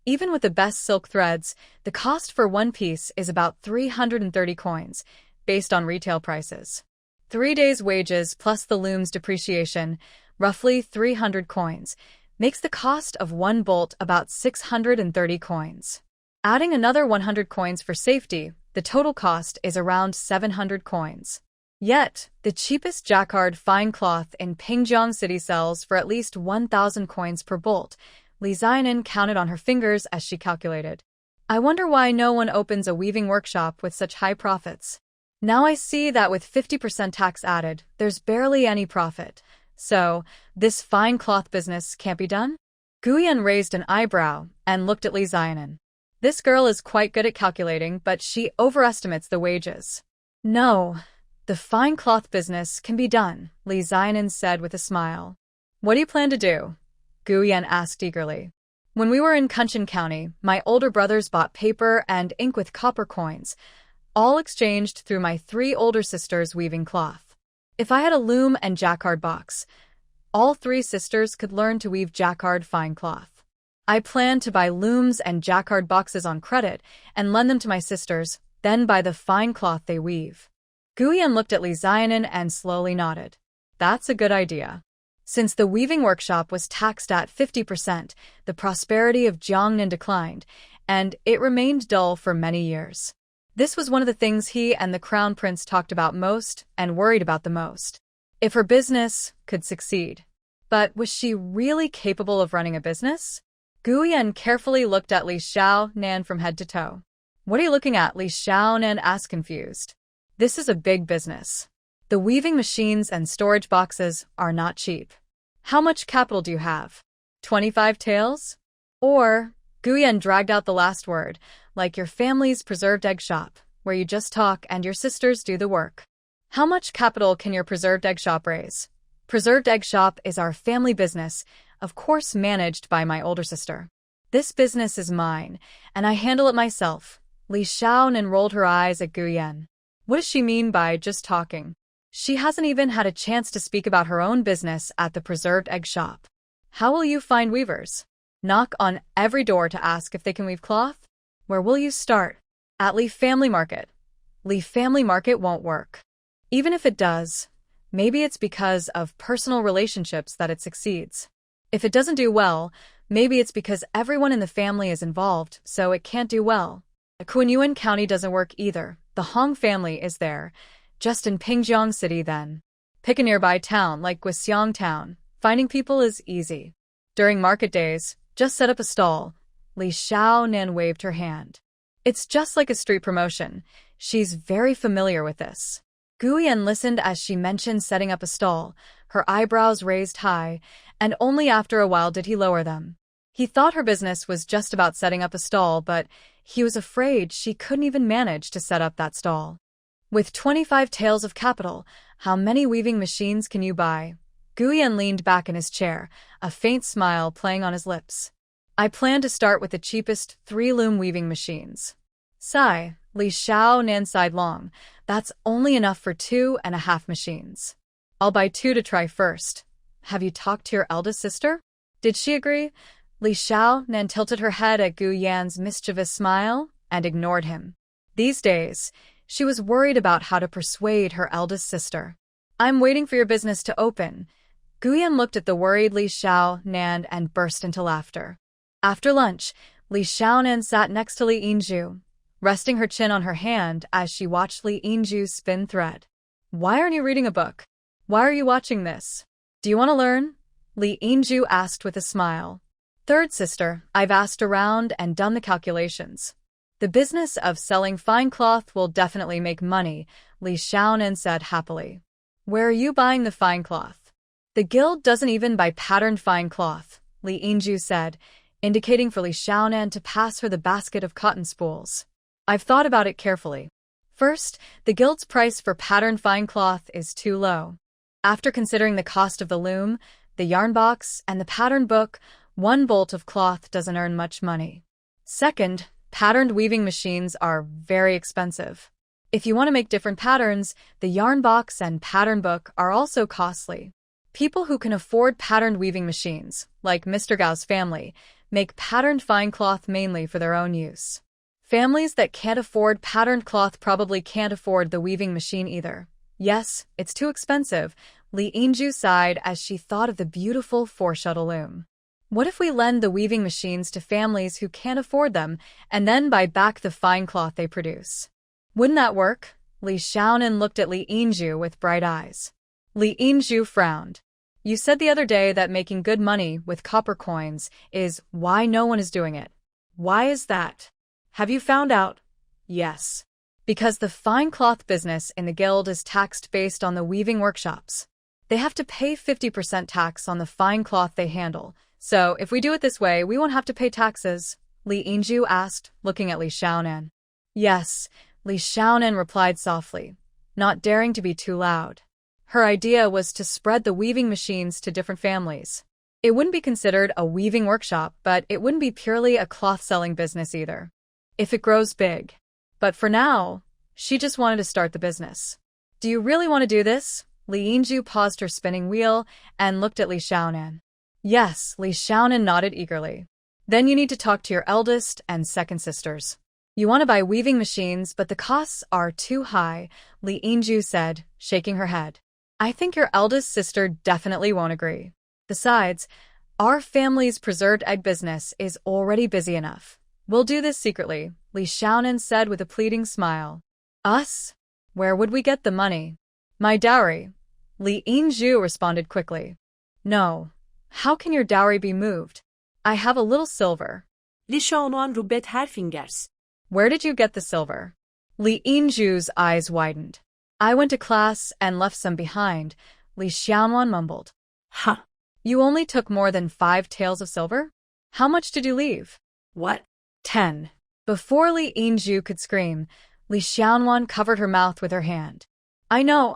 Even with the best silk threads, the cost for one piece is about 330 coins, based on retail prices. 3 days' wages plus the loom's depreciation, roughly 300 coins, makes the cost of one bolt about 630 coins. Adding another 100 coins for safety, the total cost is around 700 coins. Yet, the cheapest jacquard fine cloth in Pingjiang City sells for at least 1,000 coins per bolt. Li Zianan counted on her fingers as she calculated. I wonder why no one opens a weaving workshop with such high profits. Now I see that with 50% tax added, there's barely any profit. So, this fine cloth business can't be done? Guyan raised an eyebrow and looked at Li Zianan. This girl is quite good at calculating, but she overestimates the wages. No, the fine cloth business can be done, Li Zianan said with a smile. What do you plan to do? Guyan asked eagerly. When we were in Kunshan County, my older brothers bought paper and ink with copper coins, all exchanged through my 3 older sisters weaving cloth. If I had a loom and jacquard box, all 3 sisters could learn to weave jacquard fine cloth. I planned to buy looms and jacquard boxes on credit and lend them to my sisters, then buy the fine cloth they weave. Guyan looked at Li Zianan and slowly nodded. That's a good idea. Since the weaving workshop was taxed at 50%, the prosperity of Jiangnan declined, and it remained dull for many years. This was one of the things he and the crown prince talked about most and worried about the most. If her business could succeed. But was she really capable of running a business? Guyan carefully looked at Li Xiaonan from head to toe. What are you looking at? Li Xiaonan asked confused. This is a big business. The weaving machines and storage boxes are not cheap. How much capital do you have? 25 taels? Or, Guyan dragged out the last word, like your family's preserved egg shop, where you just talk and your sisters do the work. How much capital can your preserved egg shop raise? Preserved egg shop is our family business, of course managed by my older sister. This business is mine, and I handle it myself. Li Xiaonan rolled her eyes at Guyan. What does she mean by just talking? She hasn't even had a chance to speak about her own business at the preserved egg shop. How will you find weavers? Knock on every door to ask if they can weave cloth? Where will you start? At Li Family Market. Li Family Market won't work. Even if it does, maybe it's because of personal relationships that it succeeds. If it doesn't do well, maybe it's because everyone in the family is involved, so it can't do well. Kunyuan County doesn't work either. The Hong family is there, just in Pingjiang City then. Pick a nearby town like Guixiang Town. Finding people is easy. During market days, just set up a stall. Li Xiaonan waved her hand. It's just like a street promotion. She's very familiar with this. Guyan listened as she mentioned setting up a stall, her eyebrows raised high, and only after a while did he lower them. He thought her business was just about setting up a stall, but he was afraid she couldn't even manage to set up that stall. With 25 taels of capital, how many weaving machines can you buy? Guyan leaned back in his chair, a faint smile playing on his lips. I plan to start with the cheapest 3-loom weaving machines. Sigh, Li Xiaonan sighed long. That's only enough for 2.5 machines. I'll buy 2 to try first. Have you talked to your eldest sister? Did she agree? Li Xiaonan tilted her head at Guyan's mischievous smile and ignored him. These days, she was worried about how to persuade her eldest sister. I'm waiting for your business to open. Guyan looked at the worried Li Xiaonan and burst into laughter. After lunch, Li Xiaonan sat next to Li Yinju, resting her chin on her hand as she watched Li Yinju spin thread. Why aren't you reading a book? Why are you watching this? Do you want to learn? Li Yinju asked with a smile. Third sister, I've asked around and done the calculations. The business of selling fine cloth will definitely make money, Li Xiaonan said happily. Where are you buying the fine cloth? The guild doesn't even buy patterned fine cloth, Li Yinju said, indicating for Li Xiaonan to pass her the basket of cotton spools. I've thought about it carefully. First, the guild's price for patterned fine cloth is too low. After considering the cost of the loom, the yarn box, and the pattern book, 1 bolt of cloth doesn't earn much money. Second, patterned weaving machines are very expensive. If you want to make different patterns, the yarn box and pattern book are also costly. People who can afford patterned weaving machines, like Mr. Gao's family, make patterned fine cloth mainly for their own use. Families that can't afford patterned cloth probably can't afford the weaving machine either. Yes, it's too expensive, Li Yinju sighed as she thought of the beautiful 4-shuttle loom. What if we lend the weaving machines to families who can't afford them and then buy back the fine cloth they produce? Wouldn't that work? Li Xiaonan looked at Li Yingzhu with bright eyes. Li Yingzhu frowned. You said the other day that making good money with copper coins is why no one is doing it. Why is that? Have you found out? Yes. Because the fine cloth business in the guild is taxed based on the weaving workshops. They have to pay 50% tax on the fine cloth they handle. So if we do it this way, we won't have to pay taxes, Li Yingzhu asked, looking at Li Xiaonan. Yes, Li Xiaonan replied softly, not daring to be too loud. Her idea was to spread the weaving machines to different families. It wouldn't be considered a weaving workshop, but it wouldn't be purely a cloth-selling business either. If it grows big. But for now, she just wanted to start the business. Do you really want to do this? Li Yingzhu paused her spinning wheel and looked at Li Xiaonan. Yes, Li Xiaonan nodded eagerly. Then you need to talk to your eldest and second sisters. You want to buy weaving machines, but the costs are too high, Li Yingzhu said, shaking her head. I think your eldest sister definitely won't agree. Besides, our family's preserved egg business is already busy enough. We'll do this secretly, Li Xiaonan said with a pleading smile. Us? Where would we get the money? My dowry, Li Yingzhu responded quickly. No. How can your dowry be moved? I have a little silver. Li Xiaonan rubet her fingers. Where did you get the silver? Li Yingzhu's eyes widened. I went to class and left some behind, Li Xiaonan mumbled. Huh. You only took more than 5 taels of silver? How much did you leave? What? 10. Before Li Yingzhu could scream, Li Xiaonan covered her mouth with her hand. I know.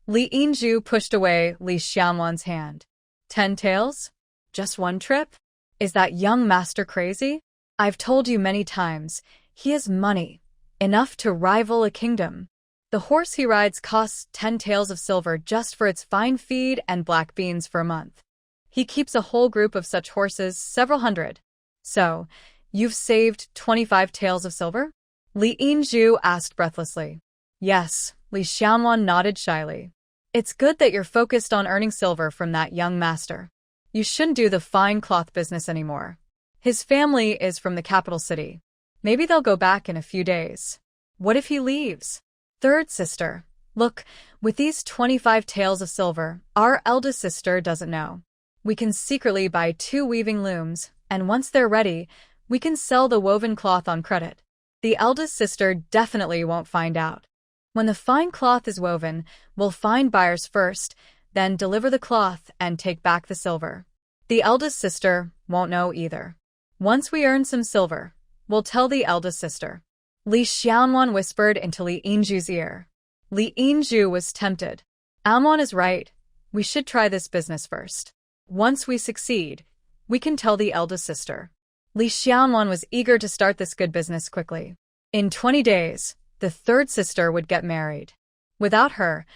Li Yingzhu pushed away Li Xiaowan's hand. 10 taels? Just one trip? Is that young master crazy? I've told you many times, he has money. Enough to rival a kingdom. The horse he rides costs 10 taels of silver just for its fine feed and black beans for a month. He keeps a whole group of such horses, several hundred. So, you've saved 25 taels of silver? Li Yingzhu asked breathlessly. Yes, Li Xiaonan nodded shyly. It's good that you're focused on earning silver from that young master. You shouldn't do the fine cloth business anymore. His family is from the capital city. Maybe they'll go back in a few days. What if he leaves? Third sister. Look, with these 25 taels of silver, our eldest sister doesn't know. We can secretly buy 2 weaving looms, and once they're ready, we can sell the woven cloth on credit. The eldest sister definitely won't find out. When the fine cloth is woven, we'll find buyers first, then deliver the cloth and take back the silver. The eldest sister won't know either. Once we earn some silver, we'll tell the eldest sister. Li Xiaonan whispered into Li Yingzhu's ear. Li Yingzhu was tempted. Amon is right. We should try this business first. Once we succeed, we can tell the eldest sister. Li Xiaonan was eager to start this good business quickly. In 20 days, the third sister would get married. Without her,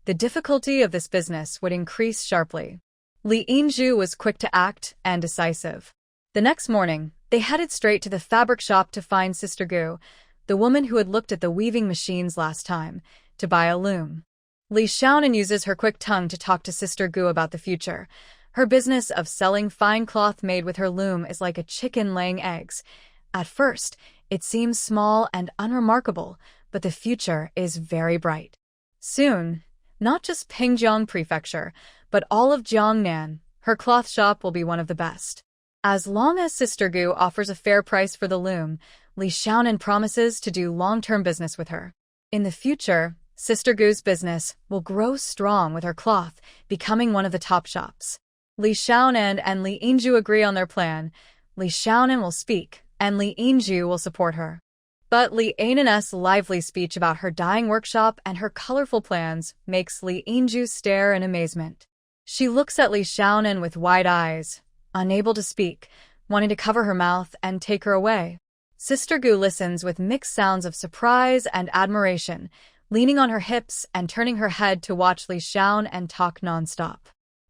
the difficulty of this business would increase sharply. Li Yingzhu was quick to act and decisive. The next morning, they headed straight to the fabric shop to find Sister Gu, the woman who had looked at the weaving machines last time, to buy a loom. Li Xiaonan uses her quick tongue to talk to Sister Gu about the future. Her business of selling fine cloth made with her loom is like a chicken laying eggs. At first, it seems small and unremarkable, but the future is very bright. Soon, not just Pingjiang Prefecture, but all of Jiangnan, her cloth shop will be one of the best. As long as Sister Gu offers a fair price for the loom, Li Xiaonan promises to do long-term business with her. In the future, Sister Gu's business will grow strong with her cloth, becoming one of the top shops. Li Xiaonan and Li Yingzhu agree on their plan. Li Xiaonan will speak, and Li Yingzhu will support her. But Li Ainan's lively speech about her dyeing workshop and her colorful plans makes Li Yingzhu stare in amazement. She looks at Li Xiaonan with wide eyes, unable to speak, wanting to cover her mouth and take her away. Sister Gu listens with mixed sounds of surprise and admiration, leaning on her hips and turning her head to watch Li Xiaonan and talk nonstop.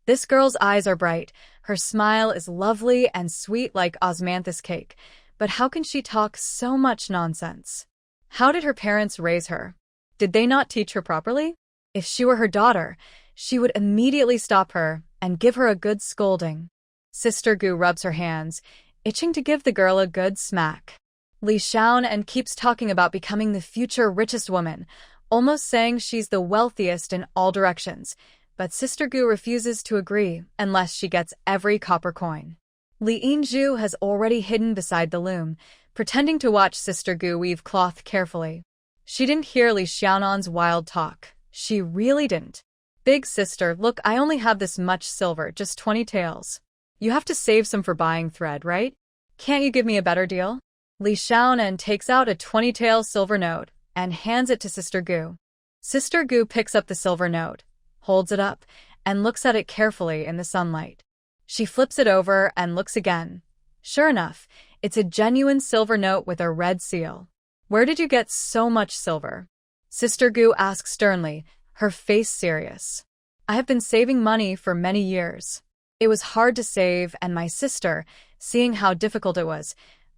This girl's eyes are bright, her smile is lovely and sweet like osmanthus cake, but how can she talk so much nonsense? How did her parents raise her? Did they not teach her properly? If she were her daughter, she would immediately stop her and give her a good scolding. Sister Gu rubs her hands, itching to give the girl a good smack. Li Xiaonan keeps talking about becoming the future richest woman, almost saying she's the wealthiest in all directions, but Sister Gu refuses to agree unless she gets every copper coin. Li Yinju has already hidden beside the loom, pretending to watch Sister Gu weave cloth carefully. She didn't hear Li Xiaonan's wild talk. She really didn't. Big sister, look, I only have this much silver, just 20 taels. You have to save some for buying thread, right? Can't you give me a better deal? Li Xiaonan takes out a 20-tael silver note and hands it to Sister Gu. Sister Gu picks up the silver note, holds it up, and looks at it carefully in the sunlight. She flips it over and looks again. Sure enough, it's a genuine silver note with a red seal. Where did you get so much silver? Sister Gu asks sternly, her face serious. I have been saving money for many years. It was hard to save, and my sister, seeing how difficult it was,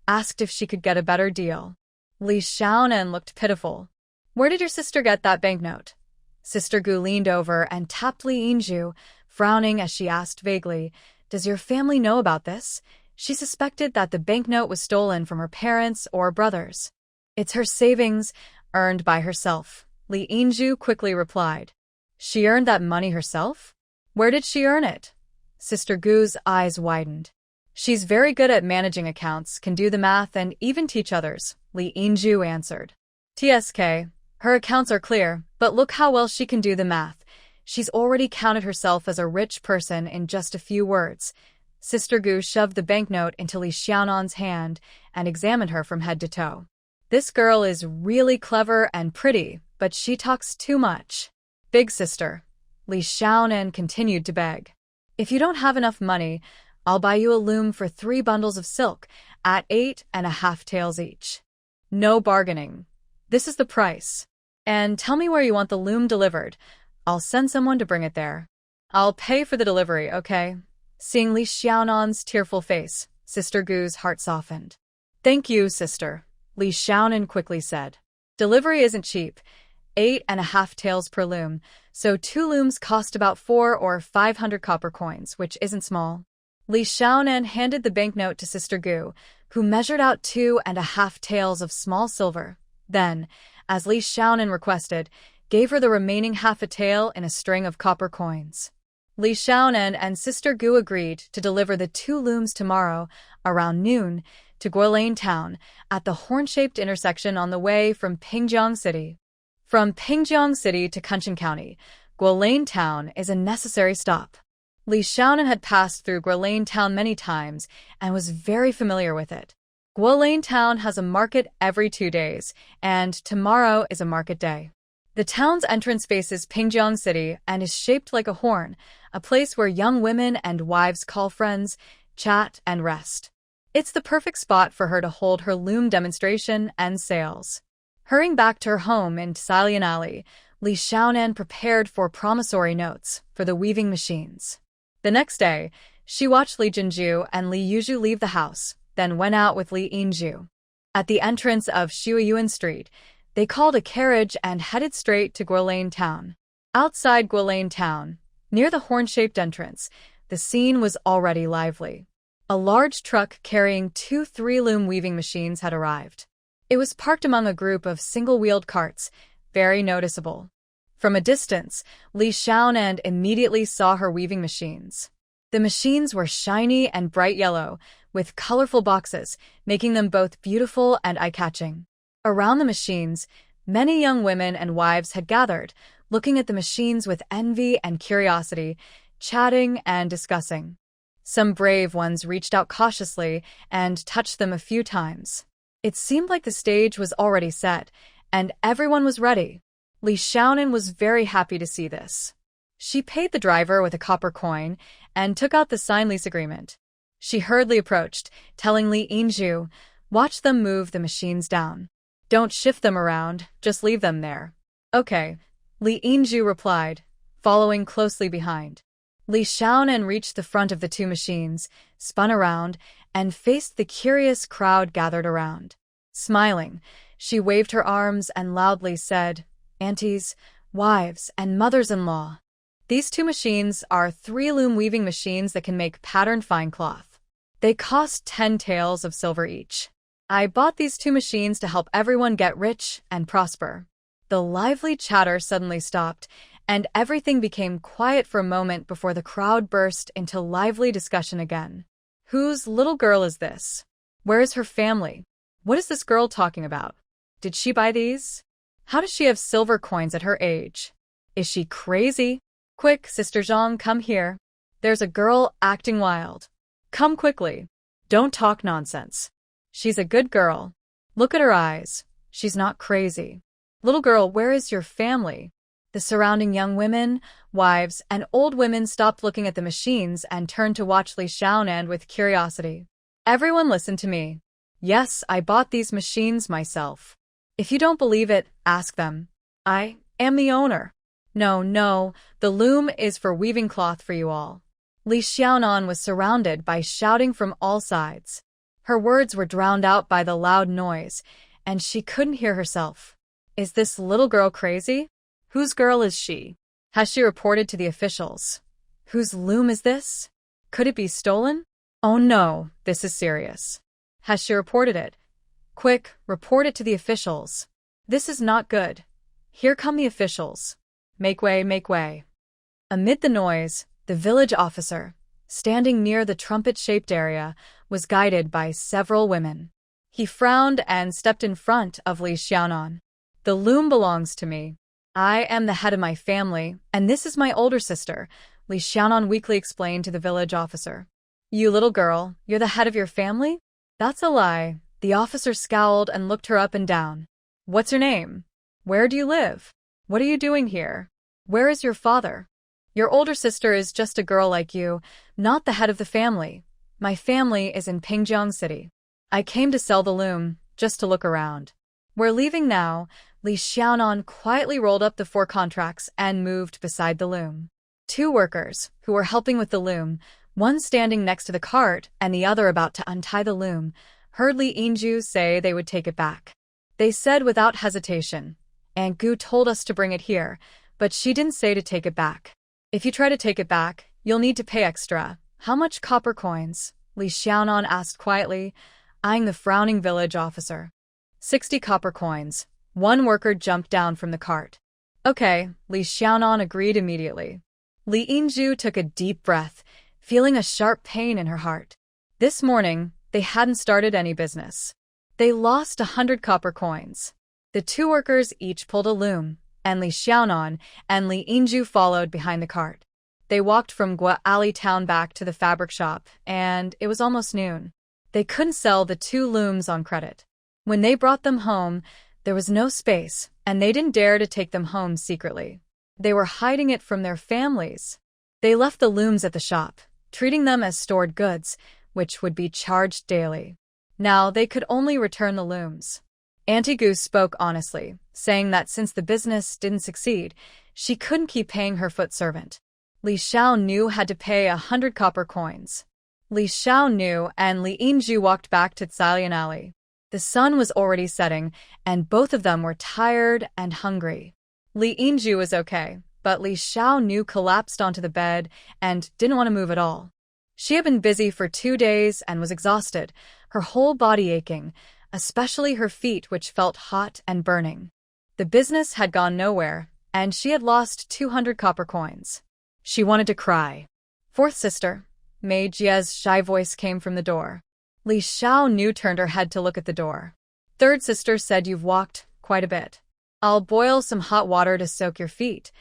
asked if she could get a better deal. Li Xiaonan looked pitiful. Where did your sister get that banknote? Sister Gu leaned over and tapped Li Yinju, frowning as she asked vaguely, Does your family know about this? She suspected that the banknote was stolen from her parents or brothers. It's her savings, earned by herself, Li Yinju quickly replied. She earned that money herself? Where did she earn it? Sister Gu's eyes widened. She's very good at managing accounts, can do the math, and even teach others, Li Yinju answered. TSK, her accounts are clear, but look how well she can do the math. She's already counted herself as a rich person in just a few words. Sister Gu shoved the banknote into Li Xiaonan's hand and examined her from head to toe. This girl is really clever and pretty, but she talks too much. Big sister, Li Xiaonan continued to beg. If you don't have enough money, I'll buy you a loom for 3 bundles of silk at 8.5 taels each. No bargaining. This is the price. And tell me where you want the loom delivered. I'll send someone to bring it there. I'll pay for the delivery, okay? Seeing Li Xiaonan's tearful face, Sister Gu's heart softened. Thank you, sister, Li Xiaonan quickly said. Delivery isn't cheap. 8.5 taels per loom, so 2 looms cost about 400 or 500 copper coins, which isn't small. Li Xiaonan handed the banknote to Sister Gu, who measured out 2.5 taels of small silver. Then, as Li Xiaonan requested, gave her the remaining half a tael in a string of copper coins. Li Xiaonan and Sister Gu agreed to deliver the 2 looms tomorrow, around noon, to Guolane Town, at the horn-shaped intersection on the way from Pingjiang City. From Pingjiang City to Kunshan County, Guolane Town is a necessary stop. Li Xiaonan had passed through Guolane Town many times and was very familiar with it. Guolane Town has a market every 2 days, and tomorrow is a market day. The town's entrance faces Pingjiang City and is shaped like a horn, a place where young women and wives call friends, chat, and rest. It's the perfect spot for her to hold her loom demonstration and sales. Hurrying back to her home in Tsilian Alley, Li Xiaonan prepared for promissory notes for the weaving machines. The next day, she watched Li Jinju and Li Yuzhu leave the house, then went out with Li Yinju. At the entrance of Shuiyuan Street, they called a carriage and headed straight to Guolane Town. Outside Guolane Town, near the horn-shaped entrance, the scene was already lively. A large truck carrying 2 3-loom weaving machines had arrived. It was parked among a group of single-wheeled carts, very noticeable. From a distance, Li Xiaonan immediately saw her weaving machines. The machines were shiny and bright yellow, with colorful boxes, making them both beautiful and eye-catching. Around the machines, many young women and wives had gathered, looking at the machines with envy and curiosity, chatting and discussing. Some brave ones reached out cautiously and touched them a few times. It seemed like the stage was already set, and everyone was ready. Li Xiaonan was very happy to see this. She paid the driver with a copper coin and took out the signed lease agreement. She hurriedly approached, telling Li Yinju, "Watch them move the machines down. Don't shift them around, just leave them there." "Okay," Li Yinju replied, following closely behind. Li Xiaonan reached the front of the 2 machines, spun around, and faced the curious crowd gathered around. Smiling, she waved her arms and loudly said, "Aunties, wives, and mothers-in-law. These 2 machines are 3-loom weaving machines that can make patterned fine cloth. They cost 10 taels of silver each. I bought these 2 machines to help everyone get rich and prosper." The lively chatter suddenly stopped, and everything became quiet for a moment before the crowd burst into lively discussion again. Whose little girl is this? Where is her family? What is this girl talking about? Did she buy these? How does she have silver coins at her age? Is she crazy? Quick, Sister Zhang, come here. There's a girl acting wild. Come quickly. Don't talk nonsense. She's a good girl. Look at her eyes. She's not crazy. Little girl, where is your family? The surrounding young women, wives, and old women stopped looking at the machines and turned to watch Li Xiaonan with curiosity. Everyone listen to me. Yes, I bought these machines myself. If you don't believe it, ask them. I am the owner. No, the loom is for weaving cloth for you all. Li Xiaonan was surrounded by shouting from all sides. Her words were drowned out by the loud noise, and she couldn't hear herself. Is this little girl crazy? Whose girl is she? Has she reported to the officials? Whose loom is this? Could it be stolen? Oh no, this is serious. Has she reported it? Quick, report it to the officials. This is not good. Here come the officials. Make way, make way. Amid the noise, the village officer, standing near the trumpet-shaped area, was guided by several women. He frowned and stepped in front of Li Xiaonan. The loom belongs to me. I am the head of my family, and this is my older sister, Li Xiaonan weakly explained to the village officer. You little girl, you're the head of your family? That's a lie. The officer scowled and looked her up and down. What's your name? Where do you live? What are you doing here? Where is your father? Your older sister is just a girl like you, not the head of the family. My family is in Pingjiang City. I came to sell the loom, just to look around. We're leaving now. Li Xiaonan quietly rolled up the 4 contracts and moved beside the loom. 2 workers, who were helping with the loom, one standing next to the cart and the other about to untie the loom, heard Li Yingju say they would take it back. They said without hesitation, Aunt Gu told us to bring it here, but she didn't say to take it back. If you try to take it back, you'll need to pay extra. How much copper coins? Li Xiaonan asked quietly, eyeing the frowning village officer. 60 copper coins. One worker jumped down from the cart. Okay, Li Xiaonan agreed immediately. Li Yingju took a deep breath, feeling a sharp pain in her heart. This morning, they hadn't started any business. They lost 100 copper coins. The 2 workers each pulled a loom, and Li Xiaonan and Li Yingju followed behind the cart. They walked from Gua Alley town back to the fabric shop, and it was almost noon. They couldn't sell the 2 looms on credit. When they brought them home, there was no space, and they didn't dare to take them home secretly. They were hiding it from their families. They left the looms at the shop, treating them as stored goods, which would be charged daily. Now they could only return the looms. Auntie Goose spoke honestly, saying that since the business didn't succeed, she couldn't keep paying her foot servant. Li Xiaonan had to pay 100 copper coins. Li Xiaonan and Li Yingju walked back to Cailian Alley. The sun was already setting, and both of them were tired and hungry. Li Yingju was okay, but Li Xiaonan collapsed onto the bed and didn't want to move at all. She had been busy for 2 days and was exhausted, her whole body aching, especially her feet, which felt hot and burning. The business had gone nowhere, and she had lost 200 copper coins. She wanted to cry. 4th sister, Mei Jie's shy voice came from the door. Li Xiaonan turned her head to look at the door. 3rd sister said, you've walked quite a bit. I'll boil some hot water to soak your feet.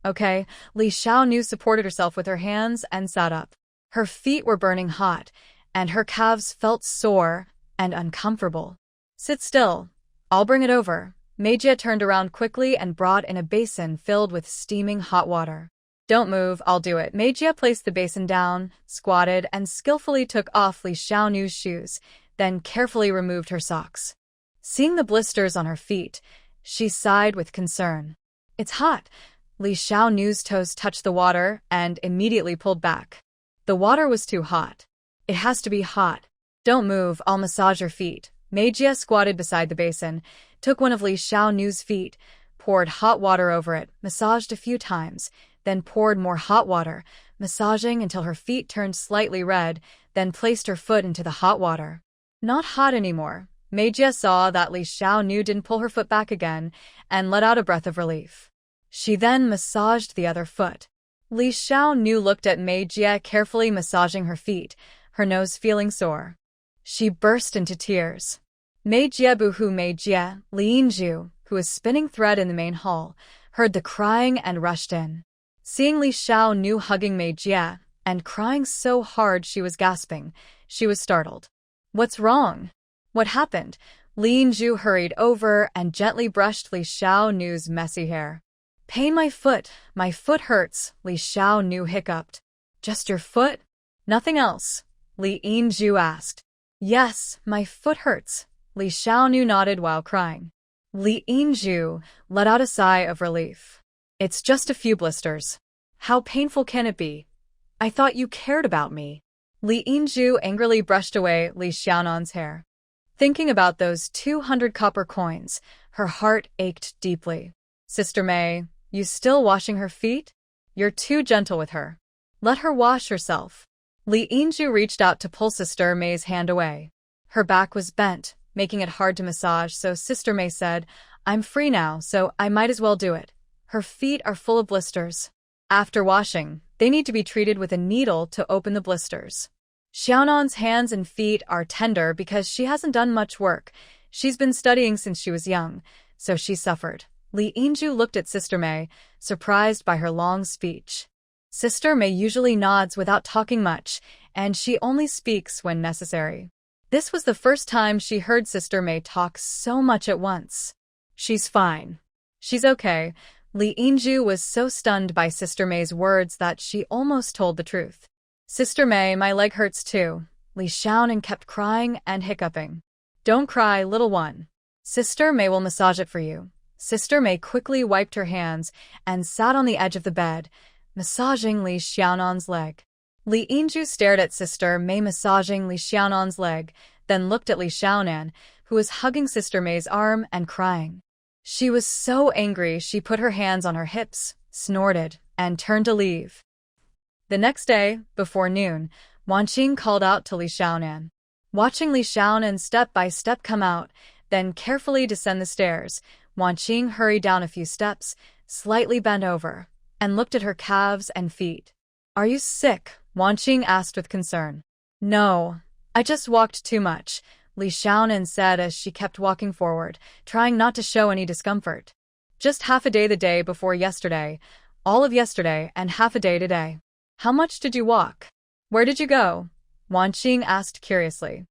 Okay, Li Xiaonan supported herself with her hands and sat up. Her feet were burning hot, and her calves felt sore and uncomfortable. Sit still. I'll bring it over. Mei Jie turned around quickly and brought in a basin filled with steaming hot water. Don't move, I'll do it. Mei Jie placed the basin down, squatted, and skillfully took off Li Xiaonan's shoes, then carefully removed her socks. Seeing the blisters on her feet, she sighed with concern. It's hot. Li Xiaonan's toes touched the water and immediately pulled back. The water was too hot. It has to be hot. Don't move, I'll massage your feet. Mei Jie squatted beside the basin, took one of Li Xiaonan's feet, poured hot water over it, massaged a few times, then poured more hot water, massaging until her feet turned slightly red, then placed her foot into the hot water. Not hot anymore. Mei Jie saw that Li Xiaonu didn't pull her foot back again and let out a breath of relief. She then massaged the other foot. Li Xiaonu looked at Mei Jie carefully massaging her feet, her nose feeling sore. She burst into tears. Mei Jie boohoo Mei Jie, Li Yinju, who was spinning thread in the main hall, heard the crying and rushed in. Seeing Li Xiaonu hugging Mei Jie and crying so hard she was gasping, she was startled. What's wrong? What happened? Li Yinju hurried over and gently brushed Li Xiaonu's messy hair. Pain my foot hurts, Li Xiaonu hiccuped. Just your foot? Nothing else? Li Yinju asked. Yes, my foot hurts, Li Xiaonu nodded while crying. Li Yinju let out a sigh of relief. It's just a few blisters. How painful can it be? I thought you cared about me. Li Yinju angrily brushed away Li Xiaonan's hair. Thinking about those 200 copper coins, her heart ached deeply. Sister Mei, you still washing her feet? You're too gentle with her. Let her wash herself. Li Yinju reached out to pull Sister Mei's hand away. Her back was bent, making it hard to massage, so Sister Mei said, I'm free now, so I might as well do it. Her feet are full of blisters. After washing, they need to be treated with a needle to open the blisters. Xiaonan's hands and feet are tender because she hasn't done much work. She's been studying since she was young, so she suffered. Li Yinju looked at Sister Mei, surprised by her long speech. Sister Mei usually nods without talking much, and she only speaks when necessary. This was the first time she heard Sister Mei talk so much at once. She's fine. She's okay. Li Yinju was so stunned by Sister Mei's words that she almost told the truth. Sister Mei, my leg hurts too. Li Xiaonan kept crying and hiccuping. Don't cry, little one. Sister Mei will massage it for you. Sister Mei quickly wiped her hands and sat on the edge of the bed, massaging Li Xiaonan's leg. Li Yinju stared at Sister Mei massaging Li Xiaonan's leg, then looked at Li Xiaonan, who was hugging Sister Mei's arm and crying. She was so angry she put her hands on her hips, snorted, and turned to leave. The next day, before noon, Wanqing called out to Li Xiaonan. Watching Li Xiaonan step by step come out, then carefully descend the stairs, Wanqing hurried down a few steps, slightly bent over, and looked at her calves and feet. Are you sick? Wanqing asked with concern. No, I just walked too much, Li Xiaonan said as she kept walking forward, trying not to show any discomfort. Just half a day the day before yesterday, all of yesterday and half a day today. How much did you walk? Where did you go? Wanqing asked curiously.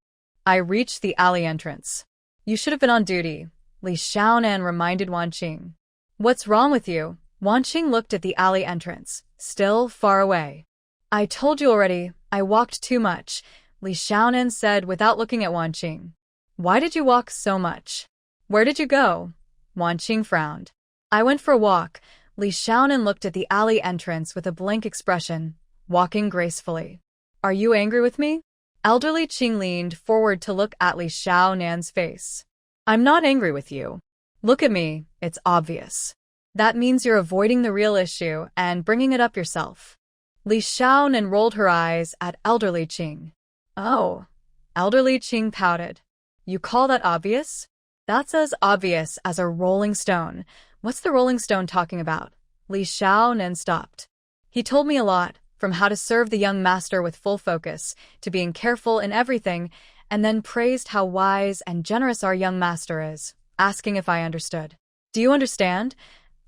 I reached the alley entrance. You should have been on duty, Li Xiaonan reminded Wanqing. What's wrong with you? Wanqing looked at the alley entrance, still far away. I told you already, I walked too much, Li Xiaonan said without looking at Wanqing. Why did you walk so much? Where did you go? Wanqing frowned. I went for a walk. Li Xiaonan looked at the alley entrance with a blank expression, walking gracefully. Are you angry with me? Elderly Qing leaned forward to look at Li Xiaonan's face. I'm not angry with you. Look at me, it's obvious. That means you're avoiding the real issue and bringing it up yourself. Li Xiaonan rolled her eyes at Elderly Qing. Oh. Elderly Qing pouted. You call that obvious? That's as obvious as a rolling stone. What's the rolling stone talking about? Li Xiaonan stopped. He told me a lot, from how to serve the young master with full focus, to being careful in everything, and then praised how wise and generous our young master is, asking if I understood. Do you understand?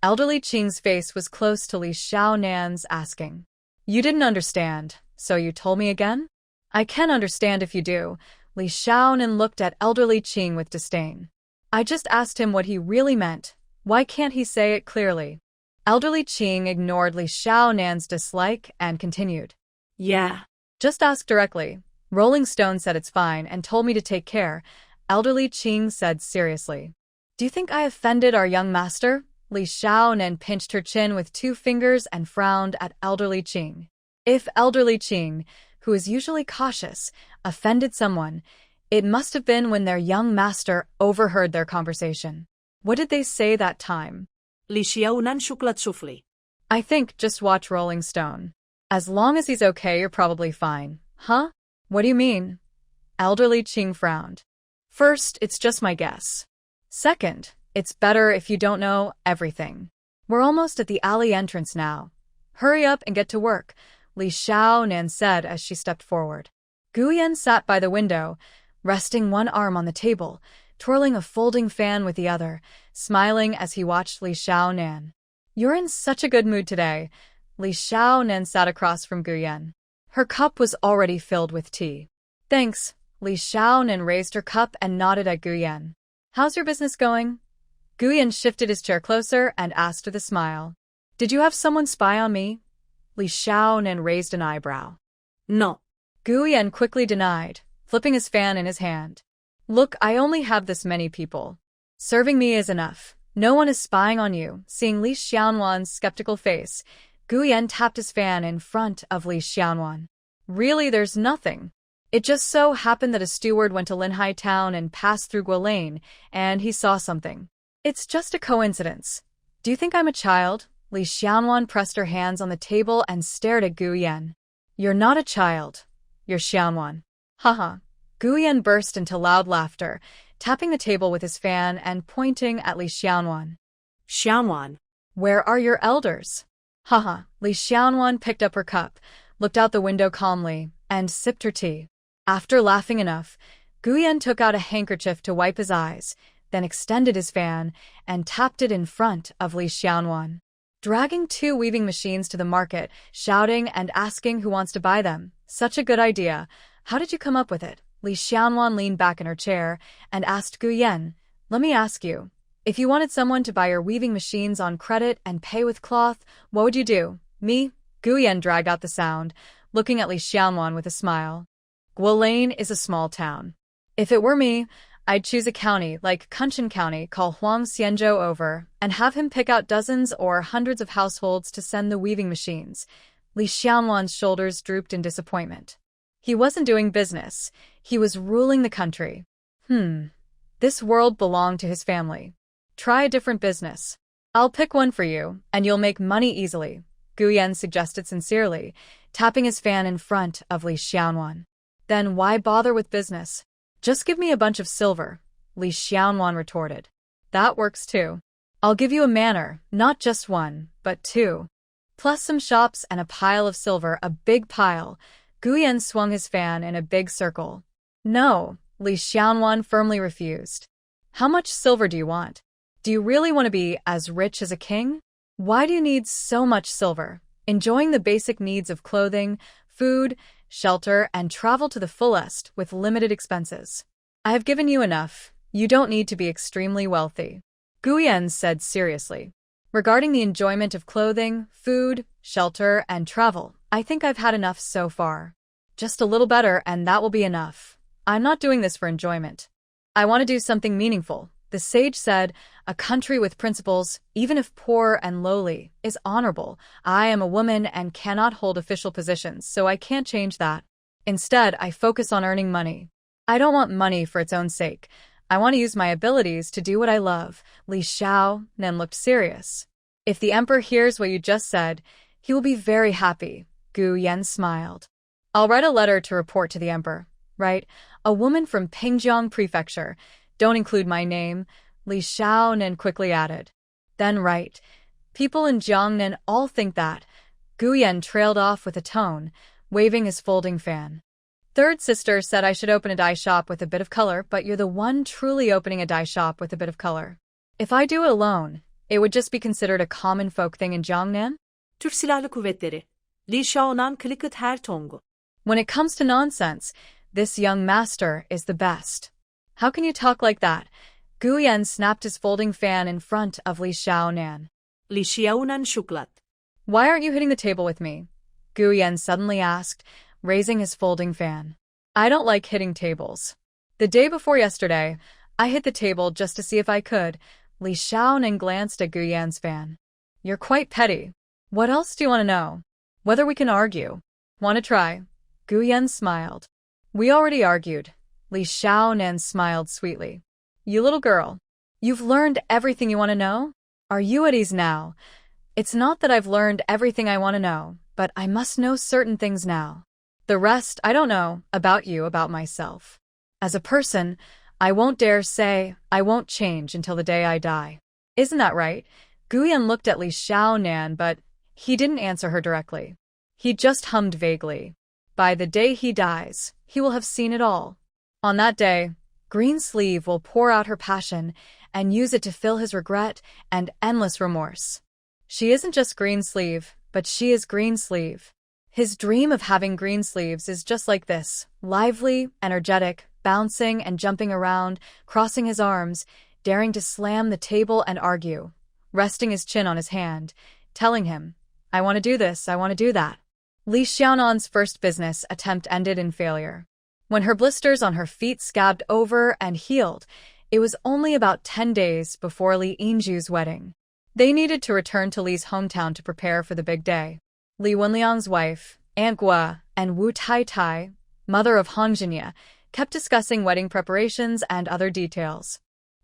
Elderly Qing's face was close to Li Xiaonan's, asking. You didn't understand, so you told me again? I can understand if you do. Li Xiaonan looked at Elderly Qing with disdain. I just asked him what he really meant. Why can't he say it clearly? Elderly Qing ignored Li Xiaonan's dislike and continued. Yeah. Just ask directly. Rolling Stone said it's fine and told me to take care, Elderly Qing said seriously. Do you think I offended our young master? Li Xiaonan pinched her chin with 2 fingers and frowned at Elderly Qing. If Elderly Qing, who is usually cautious, offended someone, it must have been when their young master overheard their conversation. What did they say that time? Li Xiaonan xuclat sufli. I think just watch Rolling Stone. As long as he's okay, you're probably fine. Huh? What do you mean? Elderly Qing frowned. First, it's just my guess. Second, it's better if you don't know everything. We're almost at the alley entrance now. Hurry up and get to work, Li Xiaonan said as she stepped forward. Guyan sat by the window, resting one arm on the table, twirling a folding fan with the other, smiling as he watched Li Xiaonan. You're in such a good mood today. Li Xiaonan sat across from Guyan. Her cup was already filled with tea. Thanks. Li Xiaonan raised her cup and nodded at Guyan. How's your business going? Guyan shifted his chair closer and asked with a smile. Did you have someone spy on me? Li Xiaonan raised an eyebrow. No. Guyan quickly denied, flipping his fan in his hand. Look, I only have this many people. Serving me is enough. No one is spying on you. Seeing Li Xiaonuan's skeptical face, Guyan tapped his fan in front of Li Xiaonuan. Really, there's nothing. It just so happened that a steward went to Linhai town and passed through Guilane, and he saw something. It's just a coincidence. Do you think I'm a child? Li Xiaonuan pressed her hands on the table and stared at Guyan. You're not a child. You're Xiaonuan. Haha. Guyan burst into loud laughter, tapping the table with his fan and pointing at Li Xiaonuan. Xiaonuan. Where are your elders? Haha. Li Xiaonuan picked up her cup, looked out the window calmly, and sipped her tea. After laughing enough, Guyan took out a handkerchief to wipe his eyes, then extended his fan and tapped it in front of Li Xiaonuan. Dragging 2 weaving machines to the market, shouting and asking who wants to buy them. Such a good idea. How did you come up with it? Li Xiaonuan leaned back in her chair and asked Guyan, let me ask you, if you wanted someone to buy your weaving machines on credit and pay with cloth, what would you do? Me? Guyan dragged out the sound, looking at Li Xiaonuan with a smile. Guilane is a small town. If it were me, I'd choose a county like Kunshan County, call Huang Xianzhou over, and have him pick out dozens or hundreds of households to send the weaving machines. Li Xiaonuan's shoulders drooped in disappointment. He wasn't doing business. He was ruling the country. This world belonged to his family. Try a different business. I'll pick one for you, and you'll make money easily, Guyan suggested sincerely, tapping his fan in front of Li Xiaonuan. Then why bother with business? Just give me a bunch of silver, Li Xiaonuan retorted. That works too. I'll give you a manor, not just one, but 2. Plus some shops and a pile of silver, a big pile. Guyan swung his fan in a big circle. No, Li Xiaonuan firmly refused. How much silver do you want? Do you really want to be as rich as a king? Why do you need so much silver? Enjoying the basic needs of clothing, food, shelter, and travel to the fullest with limited expenses. I have given you enough. You don't need to be extremely wealthy, Guyan said seriously. Regarding the enjoyment of clothing, food, shelter, and travel, I think I've had enough so far. Just a little better and that will be enough. I'm not doing this for enjoyment. I want to do something meaningful. The sage said, a country with principles, even if poor and lowly, is honorable. I am a woman and cannot hold official positions, so I can't change that. Instead, I focus on earning money. I don't want money for its own sake. I want to use my abilities to do what I love. Li Xiaonan looked serious. If the emperor hears what you just said, he will be very happy, Guyan smiled. I'll write a letter to report to the emperor. Right? A woman from Pingjiang Prefecture. Don't include my name, Li Xiaonan quickly added. Then right. People in Jiangnan all think that. Guyan trailed off with a tone, waving his folding fan. Third sister said I should open a dye shop with a bit of color, but you're the one truly opening a dye shop with a bit of color. If I do it alone, it would just be considered a common folk thing in Jiangnan? Türk Silahlı Kuvvetleri. Li Xiaonan Kliket Her Tongu. When it comes to nonsense, this young master is the best. How can you talk like that? Guyan snapped his folding fan in front of Li Xiaonan. Li Xiaonan Shuklat. Why aren't you hitting the table with me? Guyan suddenly asked, raising his folding fan. I don't like hitting tables. The day before yesterday, I hit the table just to see if I could. Li Xiaonan glanced at Guyan's fan. You're quite petty. What else do you want to know? Whether we can argue. Want to try? Guyan smiled. We already argued. Li Xiaonan smiled sweetly. You little girl. You've learned everything you want to know? Are you at ease now? It's not that I've learned everything I want to know, but I must know certain things now. The rest I don't know about you, about myself. As a person, I won't dare say, I won't change until the day I die. Isn't that right? Guyan looked at Li Xiaonan, but he didn't answer her directly. He just hummed vaguely. By the day he dies, he will have seen it all. On that day, Green Sleeve will pour out her passion and use it to fill his regret and endless remorse. She isn't just Green Sleeve, but she is Green Sleeve. His dream of having green sleeves is just like this, lively, energetic, bouncing and jumping around, crossing his arms, daring to slam the table and argue, resting his chin on his hand, telling him, I want to do this, I want to do that. Li Xiaonan's first business attempt ended in failure. When her blisters on her feet scabbed over and healed, it was only about 10 days before Li Yinju's wedding. They needed to return to Li's hometown to prepare for the big day. Li Wenliang's wife, Aunt Gua, and Wu Tai, mother of Han Jinya, kept discussing wedding preparations and other details.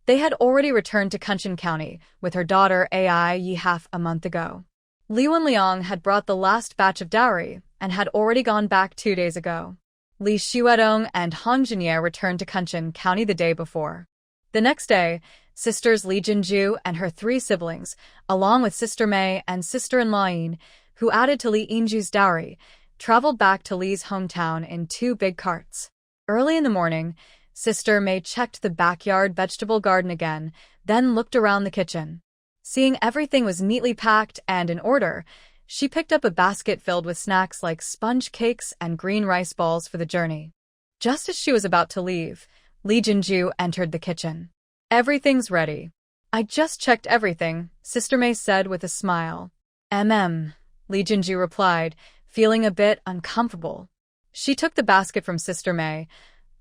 They had already returned to Kunshan County with her daughter Ai Yi half a month ago. Li Wenliang had brought the last batch of dowry and had already gone back 2 days ago. Li Xuedong and Han Jinya returned to Kunshan County the day before. The next day, sisters Li Jinju and her 3 siblings, along with Sister Mei and sister-in-law Yin, who added to Li Yinju's dowry, traveled back to Li's hometown in 2 big carts. Early in the morning, Sister Mei checked the backyard vegetable garden again, then looked around the kitchen. Seeing everything was neatly packed and in order, she picked up a basket filled with snacks like sponge cakes and green rice balls for the journey. Just as she was about to leave, Li Jinju entered the kitchen. Everything's ready. I just checked everything, Sister Mei said with a smile. Li Jinju replied, feeling a bit uncomfortable. She took the basket from Sister Mei,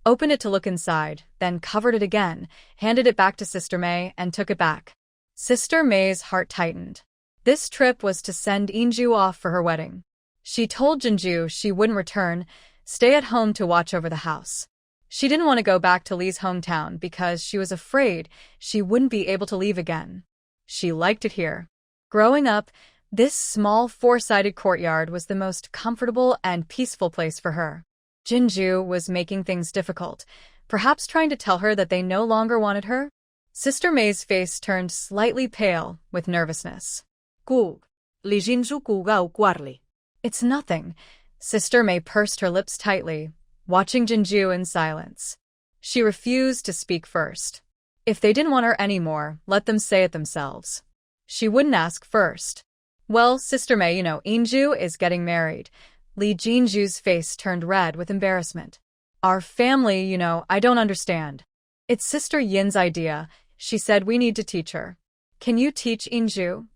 opened it to look inside, then covered it again, handed it back to Sister Mei, and took it back. Sister Mei's heart tightened. This trip was to send Yinju off for her wedding. She told Jinju she wouldn't return, stay at home to watch over the house. She didn't want to go back to Li's hometown because she was afraid she wouldn't be able to leave again. She liked it here. Growing up, this small 4-sided courtyard was the most comfortable and peaceful place for her. Jinju was making things difficult, perhaps trying to tell her that they no longer wanted her. Sister Mei's face turned slightly pale with nervousness. Li Jinju kuga ukwarli. It's nothing. Sister Mei pursed her lips tightly, watching Jinju in silence. She refused to speak first. If they didn't want her anymore, let them say it themselves. She wouldn't ask first. Well, Sister Mei, Yinju is getting married. Li Jinju's face turned red with embarrassment. Our family, I don't understand. It's Sister Yin's idea. She said we need to teach her. Can you teach Yinju?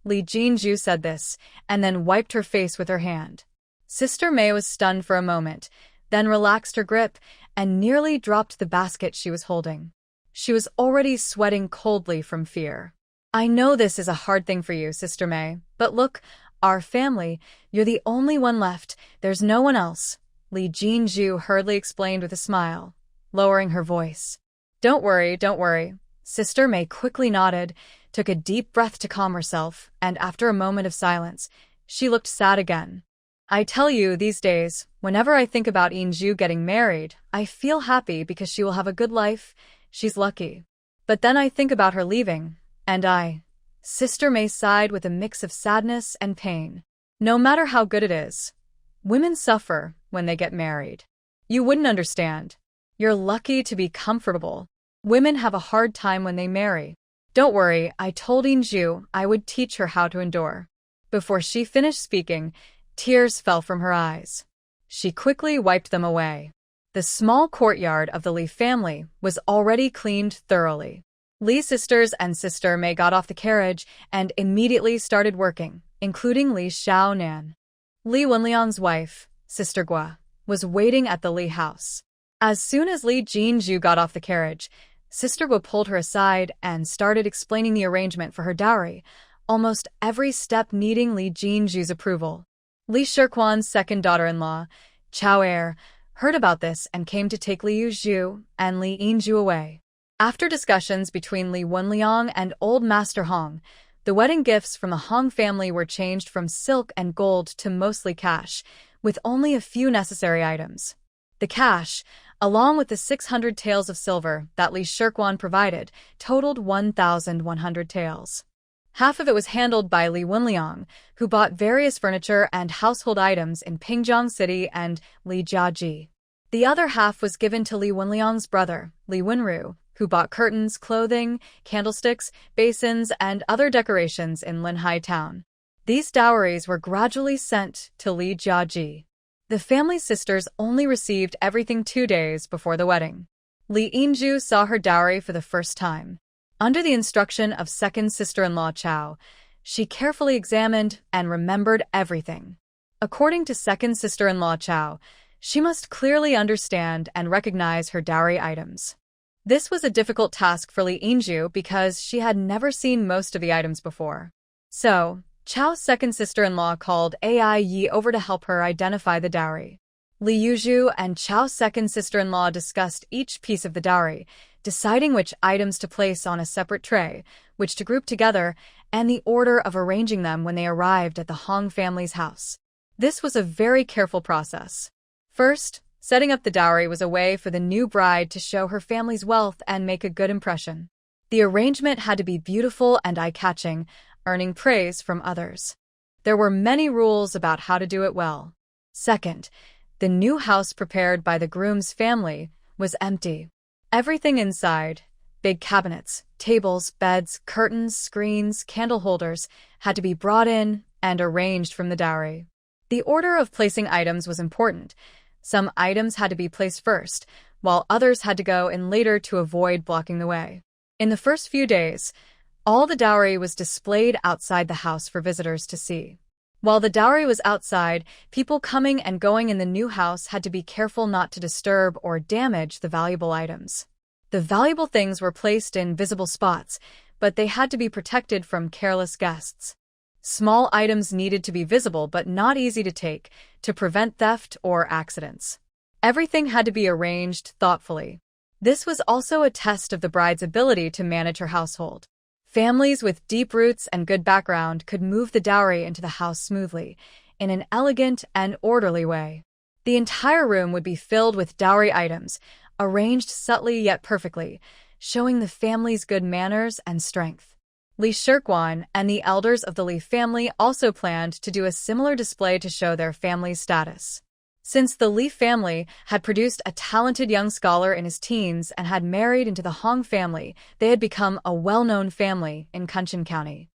Li Jinju said this, and then wiped her face with her hand. Sister Mei was stunned for a moment, then relaxed her grip and nearly dropped the basket she was holding. She was already sweating coldly from fear. I know this is a hard thing for you, Sister Mei, but look, our family, you're the only one left, there's no one else, Li Jinju hurriedly explained with a smile, lowering her voice. Don't worry, Sister Mei quickly nodded, took a deep breath to calm herself, and after a moment of silence, she looked sad again. I tell you, these days, whenever I think about Yinju getting married, I feel happy because she will have a good life, she's lucky. But then I think about her leaving, and Sister Mei sighed with a mix of sadness and pain. No matter how good it is, women suffer when they get married. You wouldn't understand. You're lucky to be comfortable. Women have a hard time when they marry. Don't worry, I told Yinju I would teach her how to endure. Before she finished speaking, tears fell from her eyes. She quickly wiped them away. The small courtyard of the Li family was already cleaned thoroughly. Li's sisters and Sister Mei got off the carriage and immediately started working, including Li Xiaonan. Li Wenliang's wife, Sister Gua, was waiting at the Li house. As soon as Li Jinju got off the carriage, Sister Gua pulled her aside and started explaining the arrangement for her dowry, almost every step needing Li Jinju's approval. Li Shirquan's second daughter-in-law, Chao Er, heard about this and came to take Li Yuzhu and Li Yinju away. After discussions between Li Wenliang and Old Master Hong, the wedding gifts from the Hong family were changed from silk and gold to mostly cash, with only a few necessary items. The cash, along with the 600 taels of silver that Li Shirkuan provided, totaled 1,100 taels. Half of it was handled by Li Wenliang, who bought various furniture and household items in Pingjiang City and Li Jiaji. The other half was given to Li Wenliang's brother, Li Wenru, who bought curtains, clothing, candlesticks, basins, and other decorations in Linhai town. These dowries were gradually sent to Li Jiaji. The family sisters only received everything 2 days before the wedding. Li Yinju saw her dowry for the first time. Under the instruction of second sister-in-law Chao, she carefully examined and remembered everything. According to second sister-in-law Chao, she must clearly understand and recognize her dowry items. This was a difficult task for Li Yinju because she had never seen most of the items before. So, Chao's second sister-in-law called Ai Yi over to help her identify the dowry. Li Yuzhu and Chao's second sister-in-law discussed each piece of the dowry, deciding which items to place on a separate tray, which to group together, and the order of arranging them when they arrived at the Hong family's house. This was a very careful process. First, setting up the dowry was a way for the new bride to show her family's wealth and make a good impression. The arrangement had to be beautiful and eye-catching, earning praise from others. There were many rules about how to do it well. Second, the new house prepared by the groom's family was empty. Everything inside, big cabinets, tables, beds, curtains, screens, candle holders, had to be brought in and arranged from the dowry. The order of placing items was important. Some items had to be placed first, while others had to go in later to avoid blocking the way. In the first few days, all the dowry was displayed outside the house for visitors to see. While the dowry was outside, people coming and going in the new house had to be careful not to disturb or damage the valuable items. The valuable things were placed in visible spots, but they had to be protected from careless guests. Small items needed to be visible but not easy to take, to prevent theft or accidents. Everything had to be arranged thoughtfully. This was also a test of the bride's ability to manage her household. Families with deep roots and good background could move the dowry into the house smoothly, in an elegant and orderly way. The entire room would be filled with dowry items, arranged subtly yet perfectly, showing the family's good manners and strength. Li Shirkuan and the elders of the Li family also planned to do a similar display to show their family's status. Since the Li family had produced a talented young scholar in his teens and had married into the Hong family, they had become a well-known family in Kunshan County.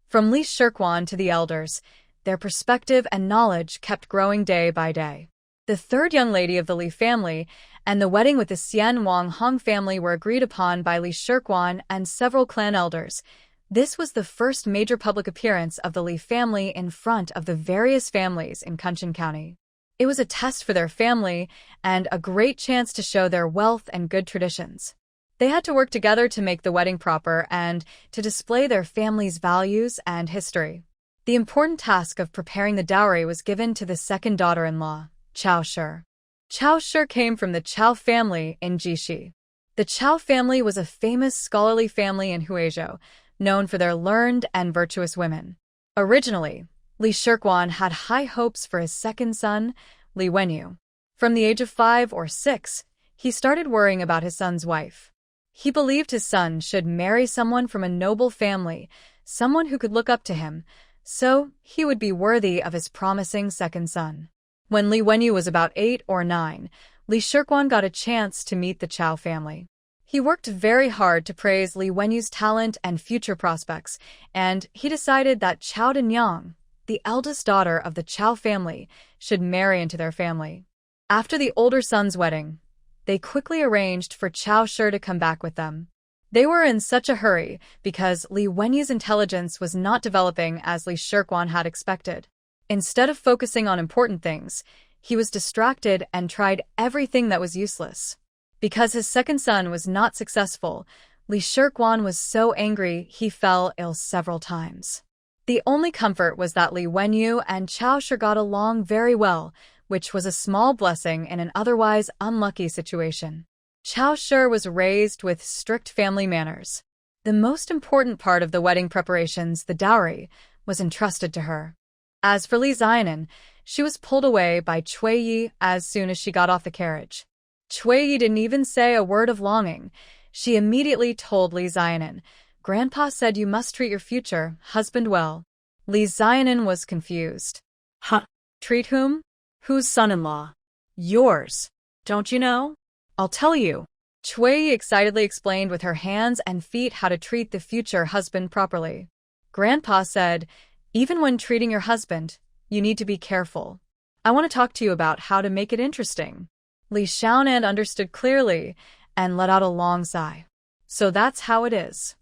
From Li Shirkuan to the elders, their perspective and knowledge kept growing day by day. The third young lady of the Li family and the wedding with the Xian Wang Hong family were agreed upon by Li Shirkuan and several clan elders. This was the first major public appearance of the Li family in front of the various families in Kunshan County. It was a test for their family and a great chance to show their wealth and good traditions. They had to work together to make the wedding proper and to display their family's values and history. The important task of preparing the dowry was given to the second daughter-in-law, Chao Shi. Chao Shi came from the Chao family in Jishi. The Chao family was a famous scholarly family in Huizhou, known for their learned and virtuous women. Originally, Li Shirkuan had high hopes for his second son, Li Wenyu. From the age of 5 or 6, he started worrying about his son's wife. He believed his son should marry someone from a noble family, someone who could look up to him, so he would be worthy of his promising second son. When Li Wenyu was about 8 or 9, Li Shirkuan got a chance to meet the Chao family. He worked very hard to praise Li Wenyu's talent and future prospects, and he decided that Chao Denyang, the eldest daughter of the Chao family, should marry into their family. After the older son's wedding, they quickly arranged for Chao Shi to come back with them. They were in such a hurry because Li Wenyu's intelligence was not developing as Li Shirkuan had expected. Instead of focusing on important things, he was distracted and tried everything that was useless. Because his second son was not successful, Li Shirkuan was so angry he fell ill several times. The only comfort was that Li Wenyu and Chao Shi got along very well, which was a small blessing in an otherwise unlucky situation. Chao Shi was raised with strict family manners. The most important part of the wedding preparations, the dowry, was entrusted to her. As for Li Zianan, She was pulled away by Cui Yi as soon as she got off the carriage. Cui Yi didn't even say a word of longing. She immediately told Li Xiaonan, "Grandpa said you must treat your future husband well." Li Xiaonan was confused. Huh? Treat whom? Whose son-in-law? Yours. Don't you know? I'll tell you. Cui Yi excitedly explained with her hands and feet how to treat the future husband properly. Grandpa said, even when treating your husband, you need to be careful. I want to talk to you about how to make it interesting. Li Xiaonan understood clearly and let out a long sigh. So that's how it is.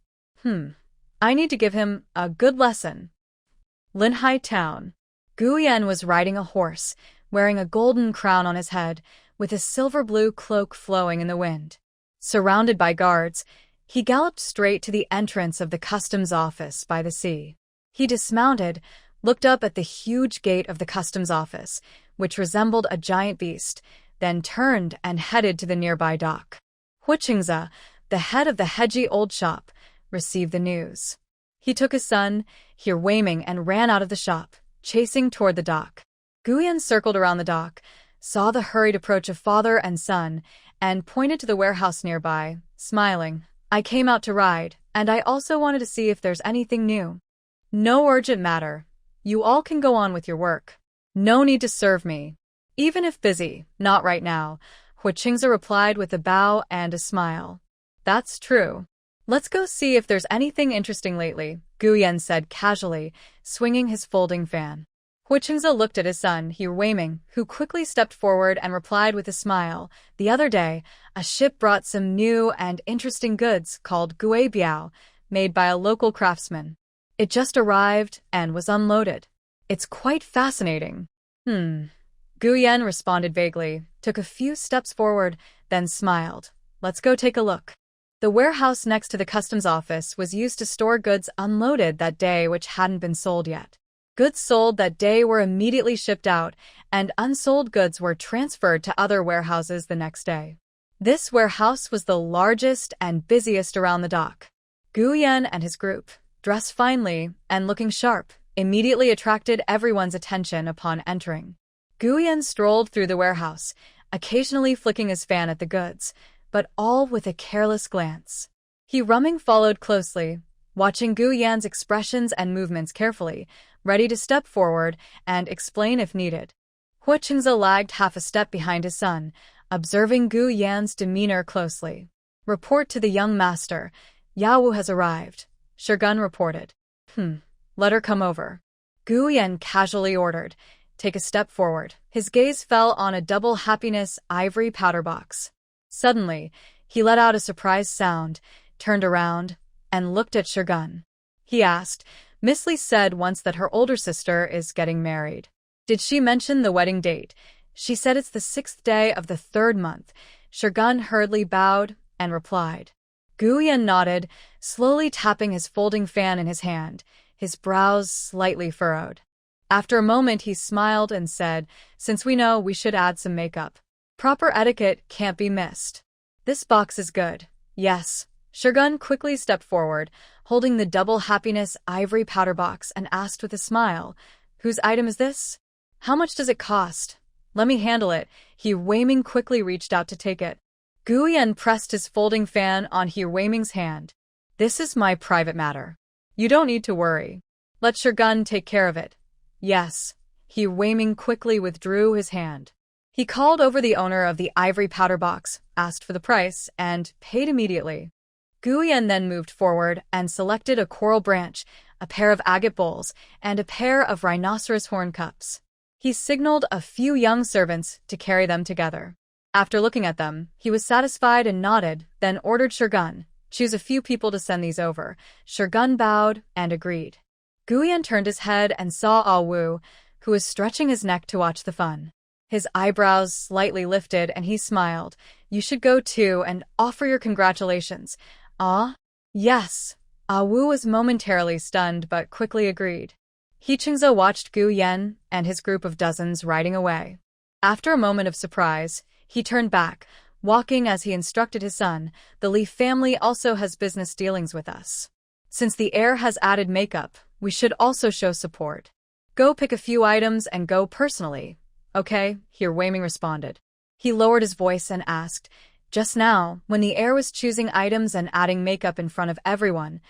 I need to give him a good lesson. Linhai Town. Gu Yan was riding a horse, wearing a golden crown on his head, with a silver-blue cloak flowing in the wind. Surrounded by guards, he galloped straight to the entrance of the customs office by the sea. He dismounted, looked up at the huge gate of the customs office, which resembled a giant beast, then turned and headed to the nearby dock. Hu Qingze, the head of the Heji old shop, received the news. He took his son, He Weiming, and ran out of the shop, chasing toward the dock. Gu Yan circled around the dock, saw the hurried approach of father and son, and pointed to the warehouse nearby, smiling. I came out to ride, and I also wanted to see if there's anything new. No urgent matter. You all can go on with your work. No need to serve me. Even if busy, not right now, Hu Qingze replied with a bow and a smile. That's true. Let's go see if there's anything interesting lately, Gu Yan said casually, swinging his folding fan. Hu Qingze looked at his son, He Weiming, who quickly stepped forward and replied with a smile. The other day, a ship brought some new and interesting goods called Gui Biao, made by a local craftsman. It just arrived and was unloaded. It's quite fascinating. Gu Yan responded vaguely, took a few steps forward, then smiled. Let's go take a look. The warehouse next to the customs office was used to store goods unloaded that day which hadn't been sold yet. Goods sold that day were immediately shipped out, and unsold goods were transferred to other warehouses the next day. This warehouse was the largest and busiest around the dock. Gu Yan and his group, dressed finely and looking sharp, immediately attracted everyone's attention upon entering. Gu Yan strolled through the warehouse, occasionally flicking his fan at the goods, but all with a careless glance. He Weiming followed closely, watching Gu Yan's expressions and movements carefully, ready to step forward and explain if needed. Hu Qingze lagged half a step behind his son, observing Gu Yan's demeanor closely. Report to the young master. Yao Wu has arrived, Shogun reported. Let her come over. Gu Yan casually ordered. Take a step forward. His gaze fell on a double happiness ivory powder box. Suddenly, he let out a surprised sound, turned around, and looked at Shogun. He asked, Miss Li said once that her older sister is getting married. Did she mention the wedding date? She said it's the 6th day of the 3rd month. Shogun hurriedly bowed and replied. Gu Yan nodded, slowly tapping his folding fan in his hand, his brows slightly furrowed. After a moment he smiled and said, Since we know, we should add some makeup. Proper etiquette can't be missed. This box is good. Yes. Shogun quickly stepped forward, holding the double happiness ivory powder box, and asked with a smile, Whose item is this? How much does it cost? Let me handle it. He Weiming quickly reached out to take it. Gu Yan pressed his folding fan on He Weiming's hand. This is my private matter. You don't need to worry. Let Shogun take care of it. Yes. He Weiming quickly withdrew his hand. He called over the owner of the ivory powder box, asked for the price, and paid immediately. Gu Yan then moved forward and selected a coral branch, a pair of agate bowls, and a pair of rhinoceros horn cups. He signaled a few young servants to carry them together. After looking at them, he was satisfied and nodded, then ordered Shogun, choose a few people to send these over. Shogun bowed and agreed. Gu Yan turned his head and saw Ah Wu, who was stretching his neck to watch the fun. His eyebrows slightly lifted and he smiled. You should go too and offer your congratulations. Ah? Yes. Ah Wu was momentarily stunned but quickly agreed. He Qingze watched Gu Yan and his group of dozens riding away. After a moment of surprise, he turned back, walking as he instructed his son. The Li family also has business dealings with us. Since the heir has added makeup, we should also show support. Go pick a few items and go personally. Okay, He Weiming responded. He lowered his voice and asked, just now, when the heir was choosing items and adding makeup in front of everyone,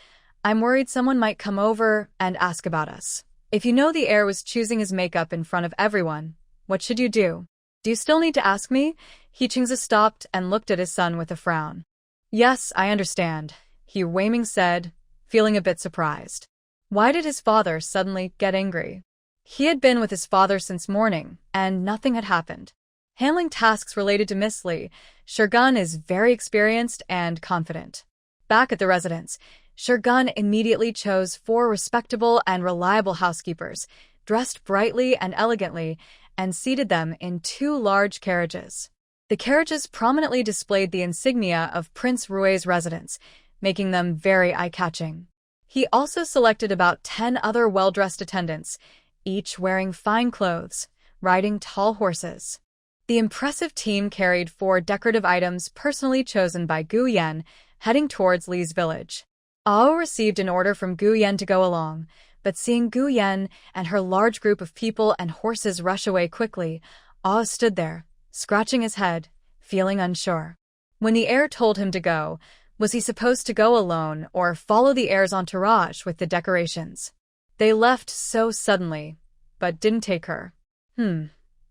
I'm worried someone might come over and ask about us. If you know the heir was choosing his makeup in front of everyone, what should you do? Do you still need to ask me? He Chingza stopped and looked at his son with a frown. Yes, I understand, He Weiming said, feeling a bit surprised. Why did his father suddenly get angry? He had been with his father since morning, and nothing had happened. Handling tasks related to Miss Li, Shirgun is very experienced and confident. Back at the residence, Shirgun immediately chose 4 respectable and reliable housekeepers, dressed brightly and elegantly, and seated them in 2 large carriages. The carriages prominently displayed the insignia of Prince Rui's residence, making them very eye-catching. He also selected about 10 other well-dressed attendants, each wearing fine clothes, riding tall horses. The impressive team carried 4 decorative items personally chosen by Gu Yan, heading towards Li's village. Ao received an order from Gu Yan to go along, but seeing Gu Yan and her large group of people and horses rush away quickly, Ao stood there, scratching his head, feeling unsure. When the heir told him to go, was he supposed to go alone or follow the heir's entourage with the decorations? They left so suddenly, but didn't take her.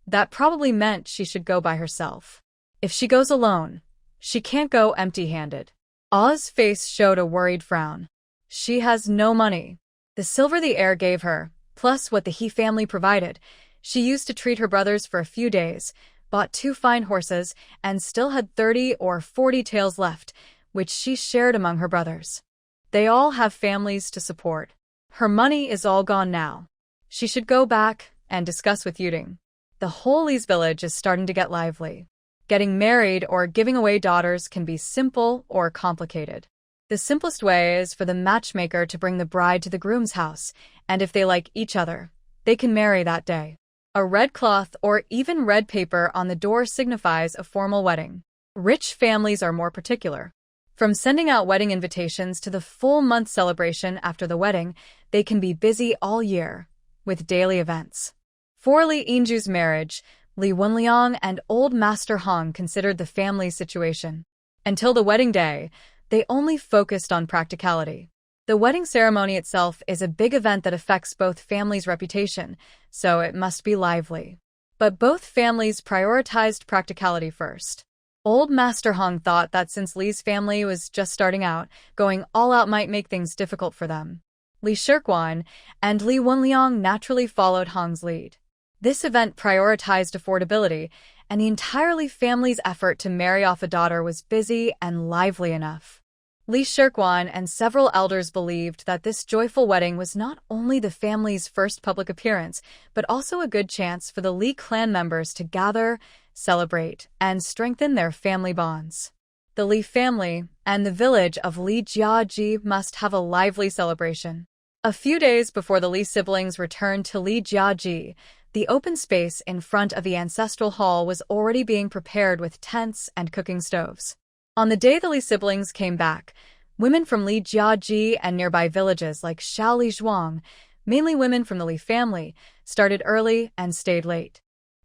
That probably meant she should go by herself. If she goes alone, she can't go empty-handed. Ao's face showed a worried frown. She has no money. The silver the heir gave her, plus what the He family provided, she used to treat her brothers for a few days, bought 2 fine horses, and still had 30 or 40 taels left, which she shared among her brothers. They all have families to support. Her money is all gone now. She should go back and discuss with Yuding. The whole Li's village is starting to get lively. Getting married or giving away daughters can be simple or complicated. The simplest way is for the matchmaker to bring the bride to the groom's house, and if they like each other, they can marry that day. A red cloth or even red paper on the door signifies a formal wedding. Rich families are more particular. From sending out wedding invitations to the full-month celebration after the wedding, they can be busy all year, with daily events. For Li Yinju's marriage, Li Wenliang and Old Master Hong considered the family situation. Until the wedding day, they only focused on practicality. The wedding ceremony itself is a big event that affects both families' reputation, so it must be lively. But both families prioritized practicality first. Old Master Hong thought that since Li's family was just starting out, going all out might make things difficult for them. Li Shirguan and Li Wenliang naturally followed Hong's lead. This event prioritized affordability, and the entire Li family's effort to marry off a daughter was busy and lively enough. Li Shirguan and several elders believed that this joyful wedding was not only the family's first public appearance, but also a good chance for the Li clan members to gather, celebrate, and strengthen their family bonds. The Li family and the village of Li Jiaji must have a lively celebration. A few days before the Li siblings returned to Li Jiaji, the open space in front of the ancestral hall was already being prepared with tents and cooking stoves. On the day the Li siblings came back, women from Li Jiaji and nearby villages like Shao Li Zhuang, mainly women from the Li family, started early and stayed late.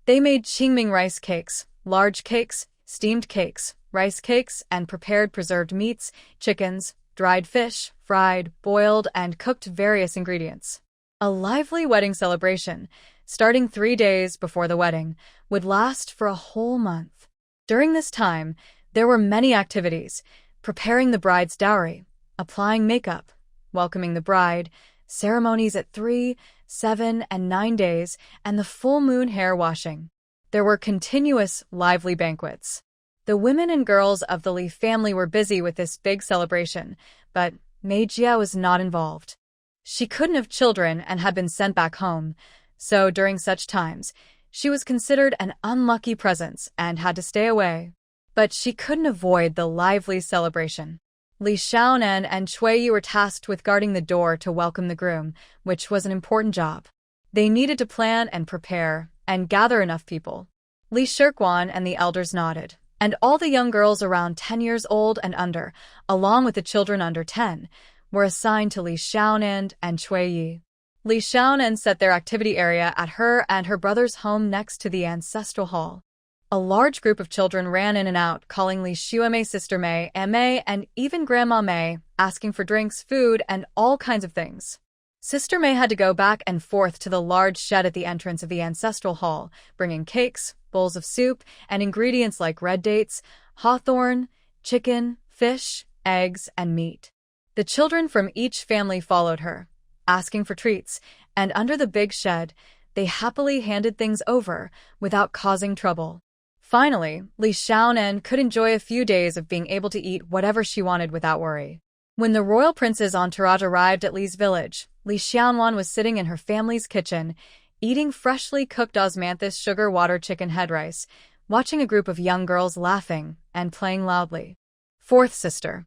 They made qingming rice cakes, large cakes, steamed cakes, rice cakes, and prepared preserved meats, chickens, dried fish, fried, boiled, and cooked various ingredients. A lively wedding celebration, starting 3 days before the wedding, would last for a whole month. During this time, there were many activities: preparing the bride's dowry, applying makeup, welcoming the bride, ceremonies at 3, 7, and 9 days, and the full moon hair washing. There were continuous, lively banquets. The women and girls of the Li family were busy with this big celebration, but Mei Jia was not involved. She couldn't have children and had been sent back home, so during such times, she was considered an unlucky presence and had to stay away. But she couldn't avoid the lively celebration. Li Xiaonan and Cui Yi were tasked with guarding the door to welcome the groom, which was an important job. They needed to plan and prepare and gather enough people. Li Shirguan and the elders nodded, and all the young girls around 10 years old and under, along with the children under 10, were assigned to Li Xiaonan and Cui Yi. Li Xiaonan set their activity area at her and her brother's home next to the ancestral hall. A large group of children ran in and out, calling Li Xiuemei Sister Mei, Mei, and even Grandma Mei, asking for drinks, food, and all kinds of things. Sister Mei had to go back and forth to the large shed at the entrance of the ancestral hall, bringing cakes, bowls of soup, and ingredients like red dates, hawthorn, chicken, fish, eggs, and meat. The children from each family followed her, asking for treats, and under the big shed, they happily handed things over without causing trouble. Finally, Li Xiaonan could enjoy a few days of being able to eat whatever she wanted without worry. When the royal prince's entourage arrived at Li's village, Li Xiaonan was sitting in her family's kitchen, eating freshly cooked osmanthus sugar water chicken head rice, watching a group of young girls laughing and playing loudly. Fourth sister,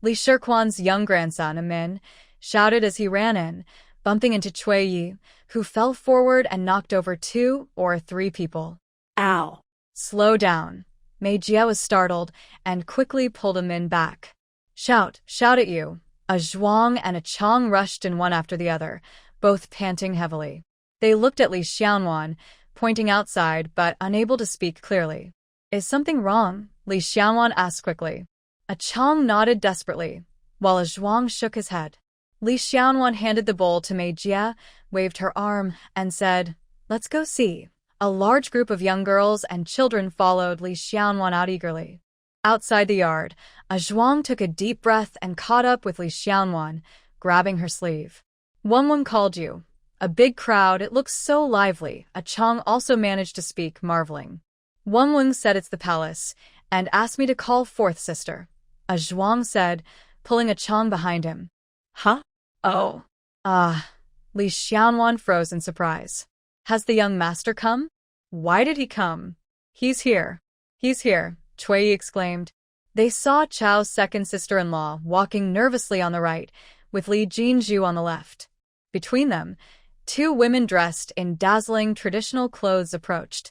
Li Shirquan's young grandson, Amin, shouted as he ran in, bumping into Cui Yi, who fell forward and knocked over 2 or 3 people. Ow! Slow down. Mei Jia was startled and quickly pulled Amin back. Shout at you. A Zhuang and a Chong rushed in one after the other, both panting heavily. They looked at Li Xiaonan, pointing outside but unable to speak clearly. Is something wrong? Li Xiaonan asked quickly. A Chong nodded desperately, while a Zhuang shook his head. Li Xiaonan handed the bowl to Mei Jia, waved her arm, and said, "Let's go see." A large group of young girls and children followed Li Xiaonan out eagerly. Outside the yard, a Zhuang took a deep breath and caught up with Li Xiaonan, grabbing her sleeve. Wang called you. A big crowd, it looks so lively, a Chong also managed to speak, marveling. Wang said it's the palace, and asked me to call fourth sister. A Zhuang said, pulling a Chong behind him. Huh? Oh. Li Xiaonan froze in surprise. Has the young master come? Why did he come? He's here, Cui exclaimed. They saw Chao's second sister-in-law walking nervously on the right, with Li Jinzhu on the left. Between them, 2 women dressed in dazzling traditional clothes approached.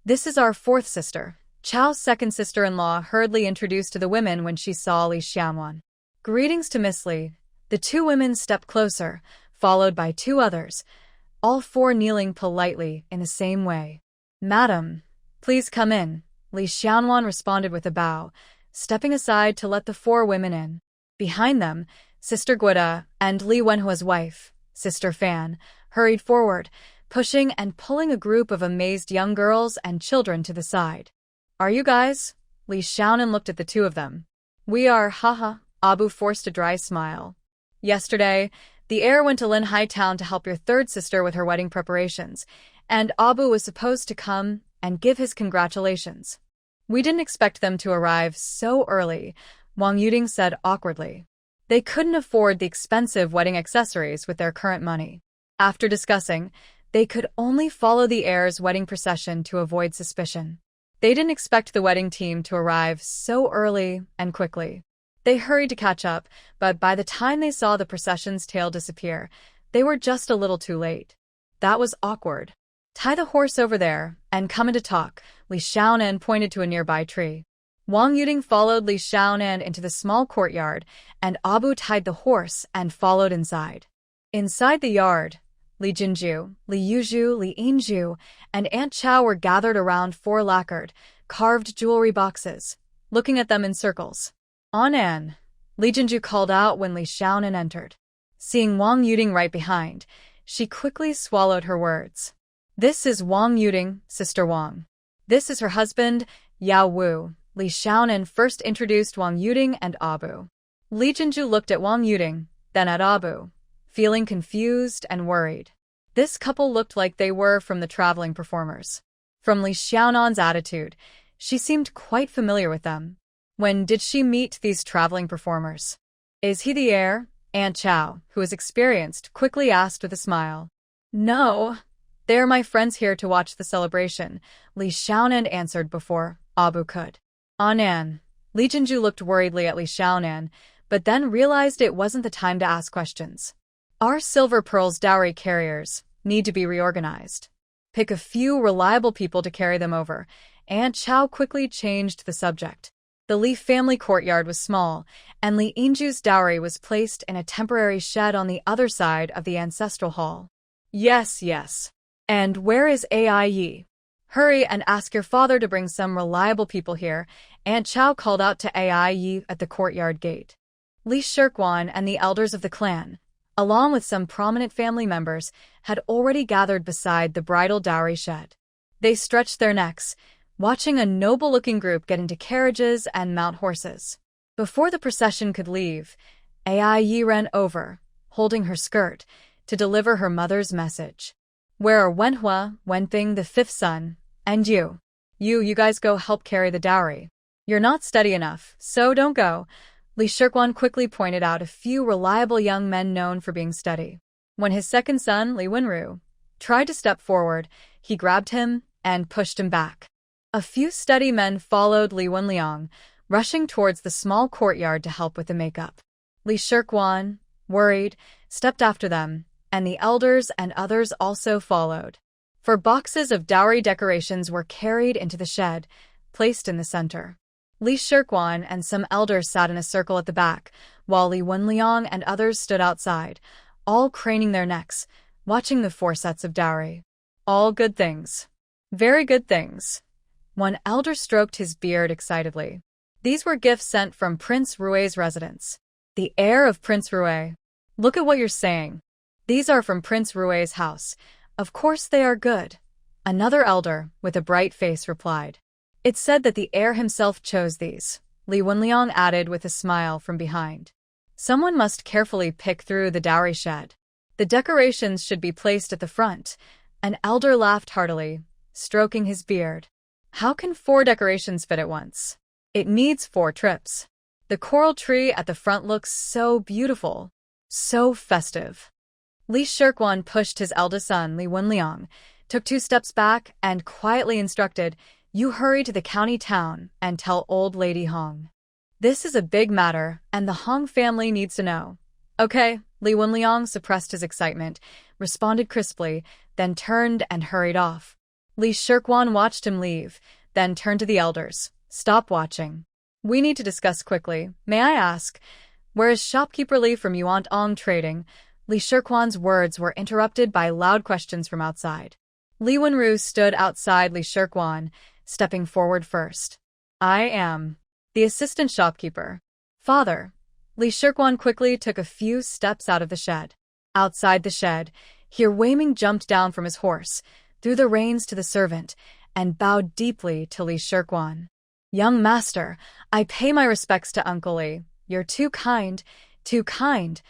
This is our fourth sister. Chao's second sister-in-law hurriedly introduced to the women when she saw Li Xiaonan. Greetings to Miss Li. The 2 women stepped closer, followed by 2 others, all 4 kneeling politely in the same way. Madam, please come in, Li Xiaonan responded with a bow, stepping aside to let the 4 women in. Behind them, Sister Guida and Li Wenhua's wife, Sister Fan, hurried forward, pushing and pulling a group of amazed young girls and children to the side. Are you guys? Li Xiaonan looked at the 2 of them. We are, haha, Abu forced a dry smile. Yesterday, the heir went to Linhai town to help your third sister with her wedding preparations, and Abu was supposed to come and give his congratulations. We didn't expect them to arrive so early, Wang Yuding said awkwardly. They couldn't afford the expensive wedding accessories with their current money. After discussing, they could only follow the heir's wedding procession to avoid suspicion. They didn't expect the wedding team to arrive so early and quickly. They hurried to catch up, but by the time they saw the procession's tail disappear, they were just a little too late. That was awkward. Tie the horse over there and come in to talk, Li Xiaonan pointed to a nearby tree. Wang Yuding followed Li Xiaonan into the small courtyard, and Abu tied the horse and followed inside. Inside the yard, Li Jinzhu, Li Yuzhu, Li Yinzhu, and Aunt Chao were gathered around 4 lacquered, carved jewelry boxes, looking at them in circles. Anan, Li Jinzhu called out when Li Xiaonan entered. Seeing Wang Yuding right behind, she quickly swallowed her words. This is Wang Yuding, Sister Wang. This is her husband, Yao Wu. Li Xiaonan first introduced Wang Yuding and Abu. Li Jinzhu looked at Wang Yuding, then at Abu, feeling confused and worried. This couple looked like they were from the traveling performers. From Li Xiaonan's attitude, she seemed quite familiar with them. When did she meet these traveling performers? Is he the heir? Aunt Chao, who was experienced, quickly asked with a smile. No. They are my friends here to watch the celebration, Li Xiaonan answered before Abu could. Anan. Li Jinzhu looked worriedly at Li Xiaonan, but then realized it wasn't the time to ask questions. Our Silver Pearls dowry carriers need to be reorganized. Pick a few reliable people to carry them over. Aunt Chao quickly changed the subject. The Li family courtyard was small, and Li Yinju's dowry was placed in a temporary shed on the other side of the ancestral hall. Yes, yes. And where is Ai Yi? Hurry and ask your father to bring some reliable people here, Aunt Chow called out to Ai Yi at the courtyard gate. Li Shirkwan and the elders of the clan, along with some prominent family members, had already gathered beside the bridal dowry shed. They stretched their necks, watching a noble-looking group get into carriages and mount horses. Before the procession could leave, Ai Yi ran over, holding her skirt, to deliver her mother's message. Where are Wenhua, Wenping, the fifth son, and you? You guys go help carry the dowry. You're not steady enough, so don't go. Li Shirkwan quickly pointed out a few reliable young men known for being steady. When his second son, Li Wenru, tried to step forward, he grabbed him and pushed him back. A few steady men followed Li Wenliang, rushing towards the small courtyard to help with the makeup. Li Shirkwan, worried, stepped after them, and the elders and others also followed. For boxes of dowry decorations were carried into the shed, placed in the center. Li Shirkwan and some elders sat in a circle at the back, while Li Wenliang and others stood outside, all craning their necks, watching the 4 sets of dowry. All good things. Very good things. One elder stroked his beard excitedly. These were gifts sent from Prince Rue's residence. The heir of Prince Rue. Look at what you're saying. These are from Prince Rue's house. Of course they are good. Another elder, with a bright face, replied. It's said that the heir himself chose these, Li Wenliang added with a smile from behind. Someone must carefully pick through the dowry shed. The decorations should be placed at the front. An elder laughed heartily, stroking his beard. How can 4 decorations fit at once? It needs 4 trips. The coral tree at the front looks so beautiful, so festive. Li Shirkwan pushed his eldest son, Li Wenliang, took 2 steps back and quietly instructed, You hurry to the county town and tell old lady Hong. This is a big matter and the Hong family needs to know. Okay, Li Wenliang suppressed his excitement, responded crisply, then turned and hurried off. Li Shirkwan watched him leave, then turned to the elders. Stop watching. We need to discuss quickly. May I ask, where is shopkeeper Li from Yuan Ong Trading? Li Shirkwan's words were interrupted by loud questions from outside. Li Wenru stood outside Li Shirkwan, stepping forward first. I am the assistant shopkeeper. Father. Li Shirkwan quickly took a few steps out of the shed. Outside the shed, He Weiming jumped down from his horse, threw the reins to the servant, and bowed deeply to Li Shirkwan. Young master, I pay my respects to Uncle Li. You're too kind, too kind.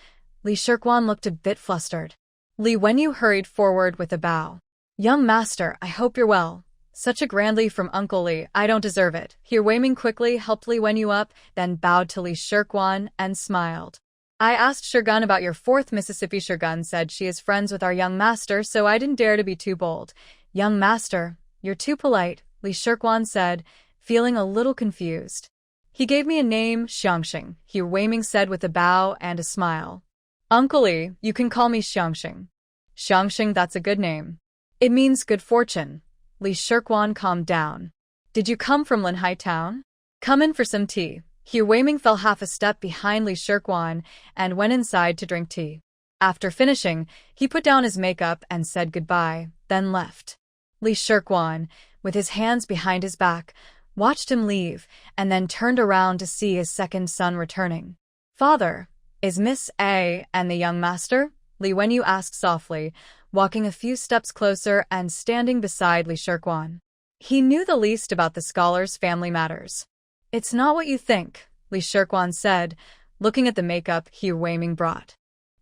Li Shirkwan looked a bit flustered. Li Wenyu hurried forward with a bow. Young master, I hope you're well. Such a grand Li from Uncle Li, I don't deserve it. He Weiming quickly helped Li Wenyu up, then bowed to Li Shirkwan and smiled. I asked Shirgun about your 4th Mississippi. Shirgun said she is friends with our young master, so I didn't dare to be too bold. Young master, you're too polite, Li Shirkwan said, feeling a little confused. He gave me a name, Xiangxing, He Weiming said with a bow and a smile. Uncle Li, you can call me Xiangxing. Xiangxing, that's a good name. It means good fortune. Li Shirkwan calmed down. Did you come from Linhai town? Come in for some tea. He Weiming fell half a step behind Li Shirkwan and went inside to drink tea. After finishing, he put down his makeup and said goodbye, then left. Li Shirkwan, with his hands behind his back, watched him leave and then turned around to see his second son returning. Father, is Miss A and the young master? Li Wenyu asked softly, walking a few steps closer and standing beside Li Shirkwan. He knew the least about the scholar's family matters. It's not what you think, Li Shirkwan said, looking at the makeup He Weiming brought.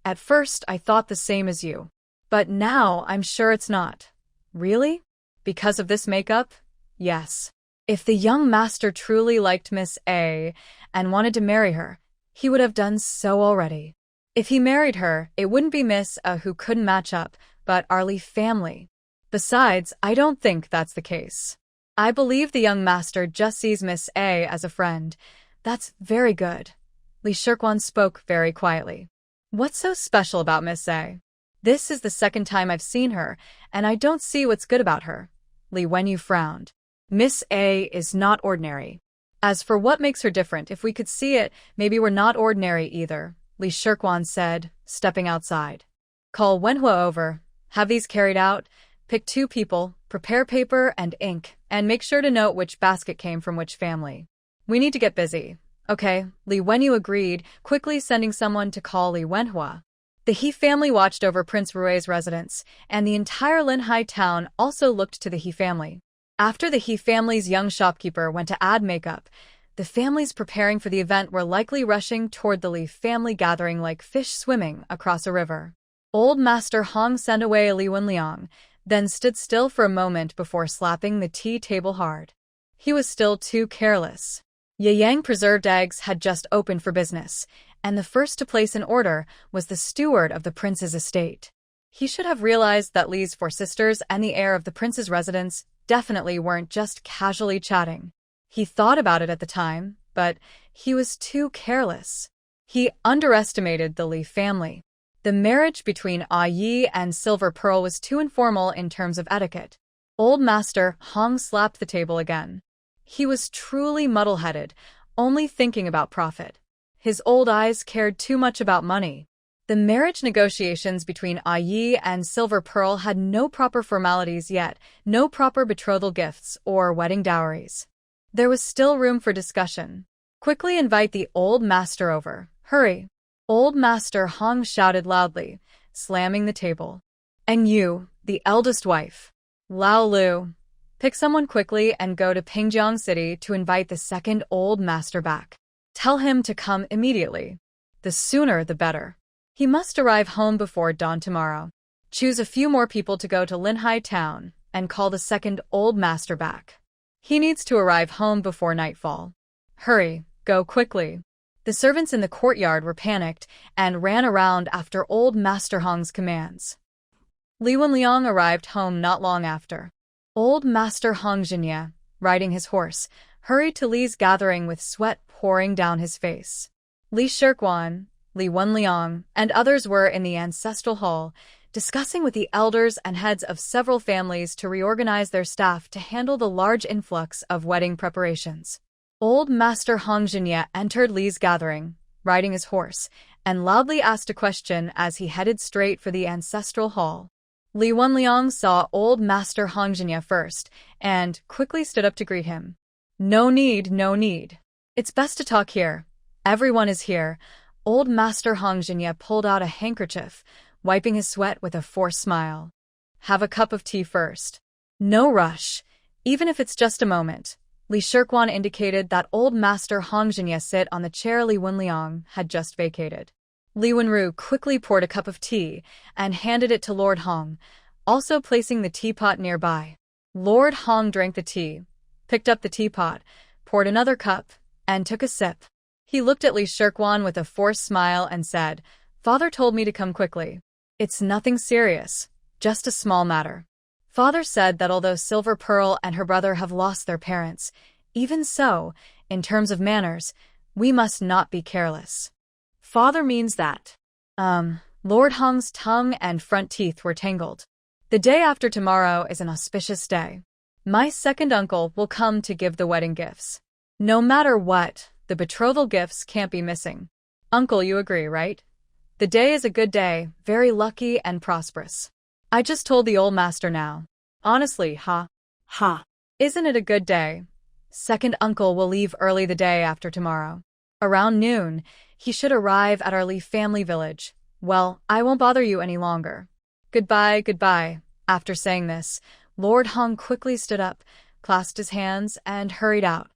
At first I thought the same as you. But now I'm sure it's not. Really? Because of this makeup? Yes. If the young master truly liked Miss A and wanted to marry her, he would have done so already. If he married her, it wouldn't be Miss A who couldn't match up, but our Li family. Besides, I don't think that's the case. I believe the young master just sees Miss A as a friend. That's very good. Li Shirkwan spoke very quietly. What's so special about Miss A? This is the 2nd time I've seen her, and I don't see what's good about her. Li Wenyu frowned. Miss A is not ordinary. As for what makes her different, if we could see it, maybe we're not ordinary either, Li Shirkwan said, stepping outside. Call Manhwa over, have these carried out, pick 2 people, prepare paper and ink, and make sure to note which basket came from which family. We need to get busy. Okay, Li Wenyu agreed, quickly sending someone to call Li Wenhua. The He family watched over Prince Rui's residence, and the entire Linhai town also looked to the He family. After the He family's young shopkeeper went to add makeup, the families preparing for the event were likely rushing toward the Li family gathering like fish swimming across a river. Old Master Hong sent away Li Wenliang, then stood still for a moment before slapping the tea table hard. He was still too careless. Yang preserved eggs had just opened for business, and the first to place an order was the steward of the prince's estate. He should have realized that Li's 4 sisters and the heir of the prince's residence definitely weren't just casually chatting. He thought about it at the time, but he was too careless. He underestimated the Li family. The marriage between Ah Yi and Silver Pearl was too informal in terms of etiquette. Old Master Hong slapped the table again. He was truly muddle-headed, only thinking about profit. His old eyes cared too much about money. The marriage negotiations between Ah Yi and Silver Pearl had no proper formalities yet, no proper betrothal gifts or wedding dowries. There was still room for discussion. Quickly invite the old master over. Hurry. Old Master Hong shouted loudly, slamming the table. And you, the eldest wife. Lao Lu. Pick someone quickly and go to Pingjiang City to invite the second old master back. Tell him to come immediately. The sooner the better. He must arrive home before dawn tomorrow. Choose a few more people to go to Linhai town and call the second old master back. He needs to arrive home before nightfall. Hurry, go quickly. The servants in the courtyard were panicked and ran around after old Master Hong's commands. Li Wenliang arrived home not long after. Old Master Hong Jinya, riding his horse, hurried to Li's gathering with sweat pouring down his face. Li Shirkwan, Li Wenliang, and others were in the ancestral hall, discussing with the elders and heads of several families to reorganize their staff to handle the large influx of wedding preparations. Old Master Hong Jinya entered Li's gathering, riding his horse, and loudly asked a question as he headed straight for the ancestral hall. Li Wenliang saw Old Master Hong Jinya first, and quickly stood up to greet him. No need, no need. It's best to talk here. Everyone is here. Old Master Hong Jinya pulled out a handkerchief, wiping his sweat with a forced smile. Have a cup of tea first. No rush, even if it's just a moment. Li Shirkwan indicated that Old Master Hong Jinya sit on the chair Li Wenliang had just vacated. Li Wenru quickly poured a cup of tea and handed it to Lord Hong, also placing the teapot nearby. Lord Hong drank the tea, picked up the teapot, poured another cup, and took a sip. He looked at Li Shirkwan with a forced smile and said, Father told me to come quickly. It's nothing serious, just a small matter. Father said that although Silver Pearl and her brother have lost their parents, even so, in terms of manners, we must not be careless. Father means that. Lord Hong's tongue and front teeth were tangled. The day after tomorrow is an auspicious day. My second uncle will come to give the wedding gifts. No matter what, the betrothal gifts can't be missing. Uncle, you agree, right? The day is a good day, very lucky and prosperous. I just told the old master now. Honestly, huh? Isn't it a good day? Second uncle will leave early the day after tomorrow. Around noon, he should arrive at our Li family village. Well, I won't bother you any longer. Goodbye, goodbye. After saying this, Lord Hong quickly stood up, clasped his hands, and hurried out.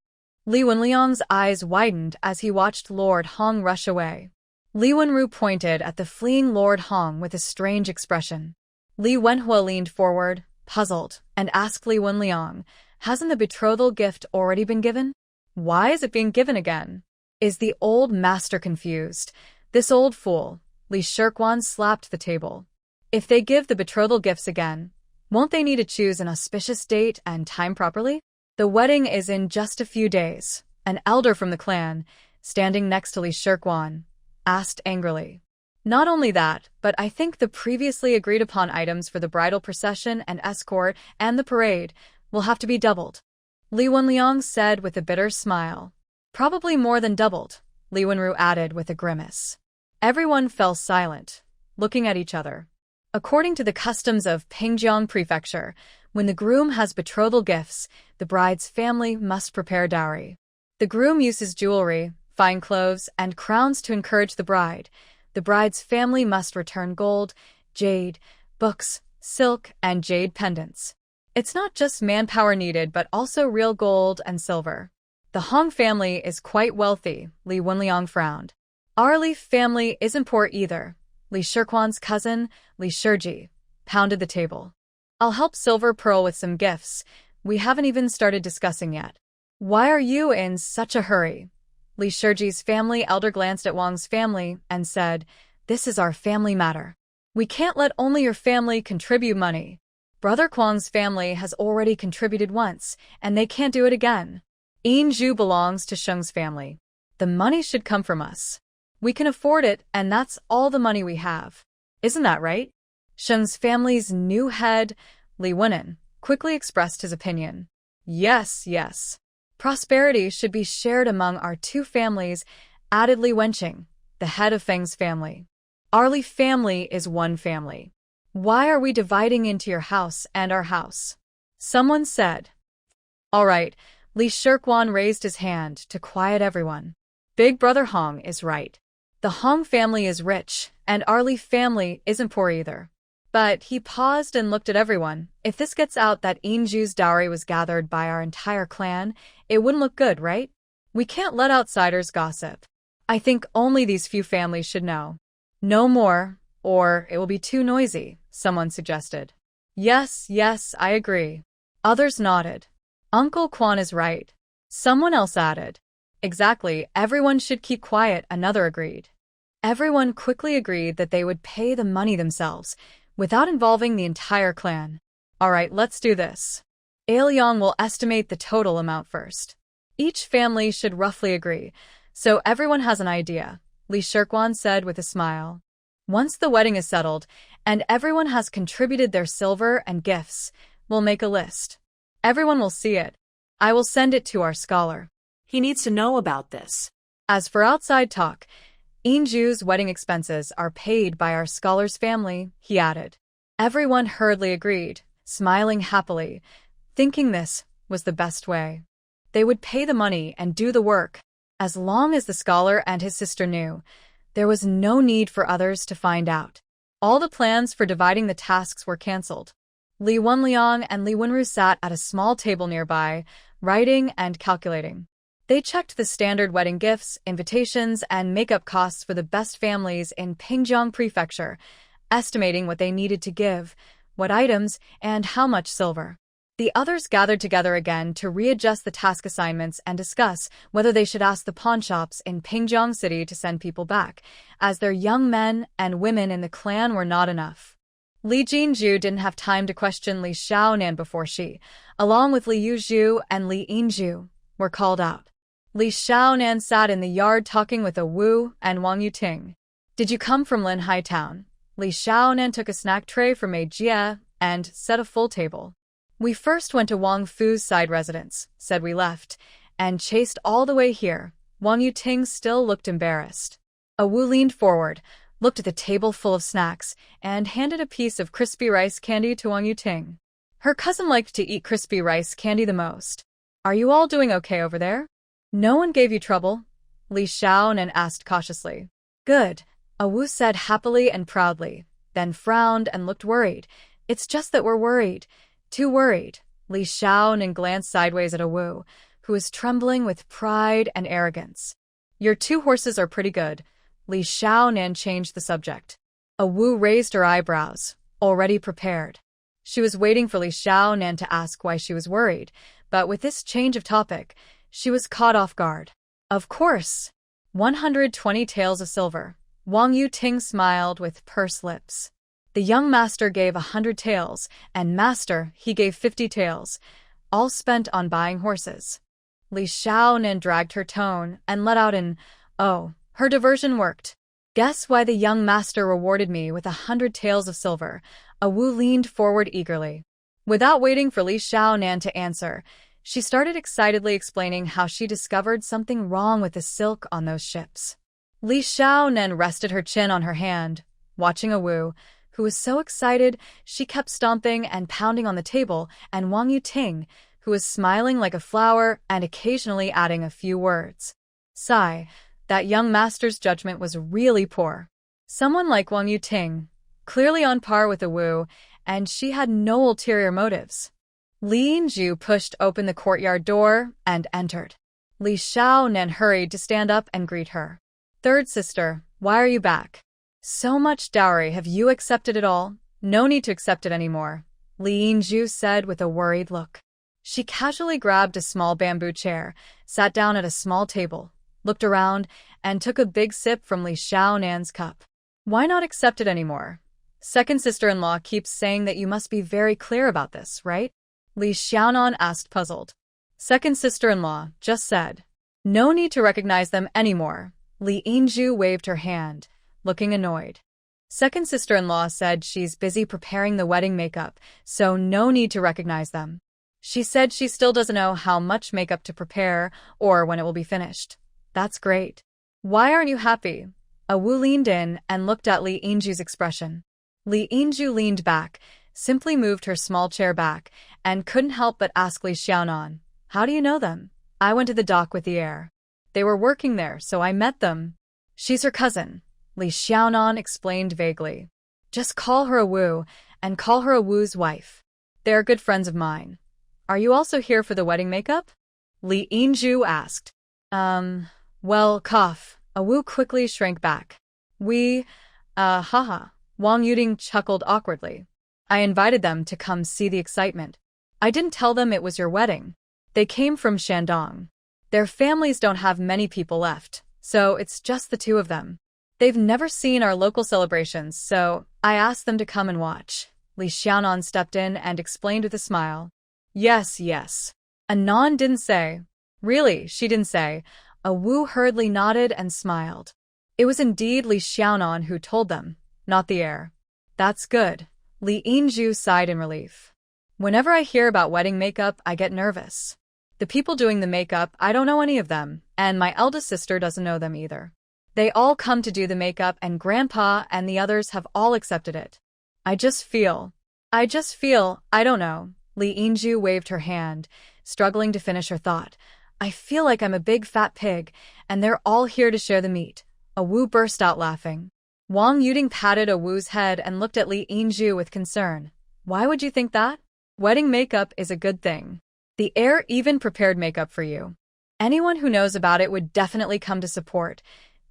Li Wenliang's eyes widened as he watched Lord Hong rush away. Li Wenru pointed at the fleeing Lord Hong with a strange expression. Li Wenhua leaned forward, puzzled, and asked Li Wenliang, hasn't the betrothal gift already been given? Why is it being given again? Is the old master confused? This old fool. Li Shirkwan slapped the table. If they give the betrothal gifts again, won't they need to choose an auspicious date and time properly? The wedding is in just a few days. An elder from the clan, standing next to Li Shirkwan, asked angrily. Not only that, but I think the previously agreed upon items for the bridal procession and escort and the parade will have to be doubled. Li Wenliang said with a bitter smile. Probably more than doubled, Li Wenru added with a grimace. Everyone fell silent, looking at each other. According to the customs of Pingjiang Prefecture, when the groom has betrothal gifts, the bride's family must prepare dowry. The groom uses jewelry, fine clothes, and crowns to encourage the bride. The bride's family must return gold, jade, books, silk, and jade pendants. It's not just manpower needed but also real gold and silver. The Hong family is quite wealthy, Li Wenliang frowned. Our Li family isn't poor either. Li Shirquan's cousin, Li Shiji, pounded the table. I'll help Silver Pearl with some gifts. We haven't even started discussing yet. Why are you in such a hurry? Li Shiji's family elder glanced at Wang's family and said, This is our family matter. We can't let only your family contribute money. Brother Kwang's family has already contributed once, and they can't do it again. Yin Zhu belongs to Sheng's family. The money should come from us. We can afford it, and that's all the money we have. Isn't that right? Sheng's family's new head, Li Wenin, quickly expressed his opinion. Yes, yes. Prosperity should be shared among our two families, added Li Wenqing, the head of Feng's family. Our Li family is one family. Why are we dividing into your house and our house? Someone said. All right, Li Shirquan raised his hand to quiet everyone. Big Brother Hong is right. The Hong family is rich, and our Li family isn't poor either. But he paused and looked at everyone. If this gets out that Inju's dowry was gathered by our entire clan, it wouldn't look good, right? We can't let outsiders gossip. I think only these few families should know. No more, or it will be too noisy, someone suggested. Yes, yes, I agree. Others nodded. Uncle Quan is right. Someone else added. Exactly, everyone should keep quiet, another agreed. Everyone quickly agreed that they would pay the money themselves, without involving the entire clan. All right, let's do this. Ailiang will estimate the total amount first. Each family should roughly agree, so everyone has an idea, Li Shirquan said with a smile. Once the wedding is settled, and everyone has contributed their silver and gifts, we'll make a list. Everyone will see it. I will send it to our scholar. He needs to know about this. As for outside talk, Inju's wedding expenses are paid by our scholar's family, he added. Everyone hurriedly agreed, smiling happily, thinking this was the best way. They would pay the money and do the work. As long as the scholar and his sister knew, there was no need for others to find out. All the plans for dividing the tasks were cancelled. Li Wenliang and Li Wenru sat at a small table nearby, writing and calculating. They checked the standard wedding gifts, invitations, and makeup costs for the best families in Pingjiang Prefecture, estimating what they needed to give, what items, and how much silver. The others gathered together again to readjust the task assignments and discuss whether they should ask the pawnshops in Pingjiang City to send people back, as their young men and women in the clan were not enough. Li Jinju didn't have time to question Li Xiaonan before she, along with Li Yuzhu and Li Yinju, were called out. Li Xiaonan sat in the yard talking with a Wu and Wang Yuting. Did you come from Linhai Town? Li Xiaonan took a snack tray from Mei Jie and set a full table. We first went to Wang Fu's side residence, said we left, and chased all the way here. Wang Yuting still looked embarrassed. A Wu leaned forward, looked at the table full of snacks, and handed a piece of crispy rice candy to Wang Yuting. Her cousin liked to eat crispy rice candy the most. Are you all doing okay over there? No one gave you trouble? Li Xiaonan asked cautiously. Good, a Wu said happily and proudly, then frowned and looked worried. It's just that we're worried. Too worried. Li Xiaonan glanced sideways at a Wu, who was trembling with pride and arrogance. Your two horses are pretty good. Li Xiaonan changed the subject. A Wu raised her eyebrows, already prepared. She was waiting for Li Xiaonan to ask why she was worried, but with this change of topic, she was caught off guard. Of course. 120 taels of silver. Wang Yuting smiled with pursed lips. The young master gave 100 taels, and master, he gave 50 taels, all spent on buying horses. Li Xiaonan dragged her tone and let out an, oh, her diversion worked. Guess why the young master rewarded me with 100 taels of silver? A Wu leaned forward eagerly. Without waiting for Li Xiaonan to answer, She started excitedly explaining how she discovered something wrong with the silk on those ships. Li Xiaonan rested her chin on her hand, watching Wu, who was so excited she kept stomping and pounding on the table, and Wang Yuting, who was smiling like a flower and occasionally adding a few words. Sigh, that young master's judgment was really poor. Someone like Wang Yuting, clearly on par with Wu, and she had no ulterior motives. Li Yinju pushed open the courtyard door and entered. Li Xiaonan hurried to stand up and greet her. Third sister, why are you back? So much dowry, have you accepted it all? No need to accept it anymore, Li Yinju said with a worried look. She casually grabbed a small bamboo chair, sat down at a small table, looked around, and took a big sip from Li Xiaonan's cup. Why not accept it anymore? Second sister-in-law keeps saying that you must be very clear about this, right? Li Xiaonan asked, puzzled. Second sister-in-law just said, no need to recognize them anymore. Li Yinju waved her hand, looking annoyed. Second sister-in-law said she's busy preparing the wedding makeup, so no need to recognize them. She said she still doesn't know how much makeup to prepare or when it will be finished. That's great. Why aren't you happy? Wu leaned in and looked at Li Yinju's expression. Li Yinju leaned back, simply moved her small chair back, and couldn't help but ask Li Xiaonan, how do you know them? I went to the dock with the heir. They were working there, so I met them. She's her cousin, Li Xiaonan explained vaguely. Just call her Wu, and call her Wu's wife. They are good friends of mine. Are you also here for the wedding makeup? Li Yinju asked. Well, cough. Wu quickly shrank back. Haha. Wang Yuting chuckled awkwardly. I invited them to come see the excitement. I didn't tell them it was your wedding. They came from Shandong. Their families don't have many people left, so it's just the two of them. They've never seen our local celebrations, so I asked them to come and watch. Li Xiaonan stepped in and explained with a smile. Yes. Anon didn't say. Really, she didn't say. Wu hurriedly nodded and smiled. It was indeed Li Xiaonan who told them, not the heir. That's good. Li Yinju sighed in relief. Whenever I hear about wedding makeup, I get nervous. The people doing the makeup, I don't know any of them, and my eldest sister doesn't know them either. They all come to do the makeup, and Grandpa and the others have all accepted it. I just feel, I don't know. Li Yinju waved her hand, struggling to finish her thought. I feel like I'm a big fat pig, and they're all here to share the meat. Wu burst out laughing. Wang Yuting patted Wu's head and looked at Li Yinju with concern. Why would you think that? Wedding makeup is a good thing. The heir even prepared makeup for you. Anyone who knows about it would definitely come to support.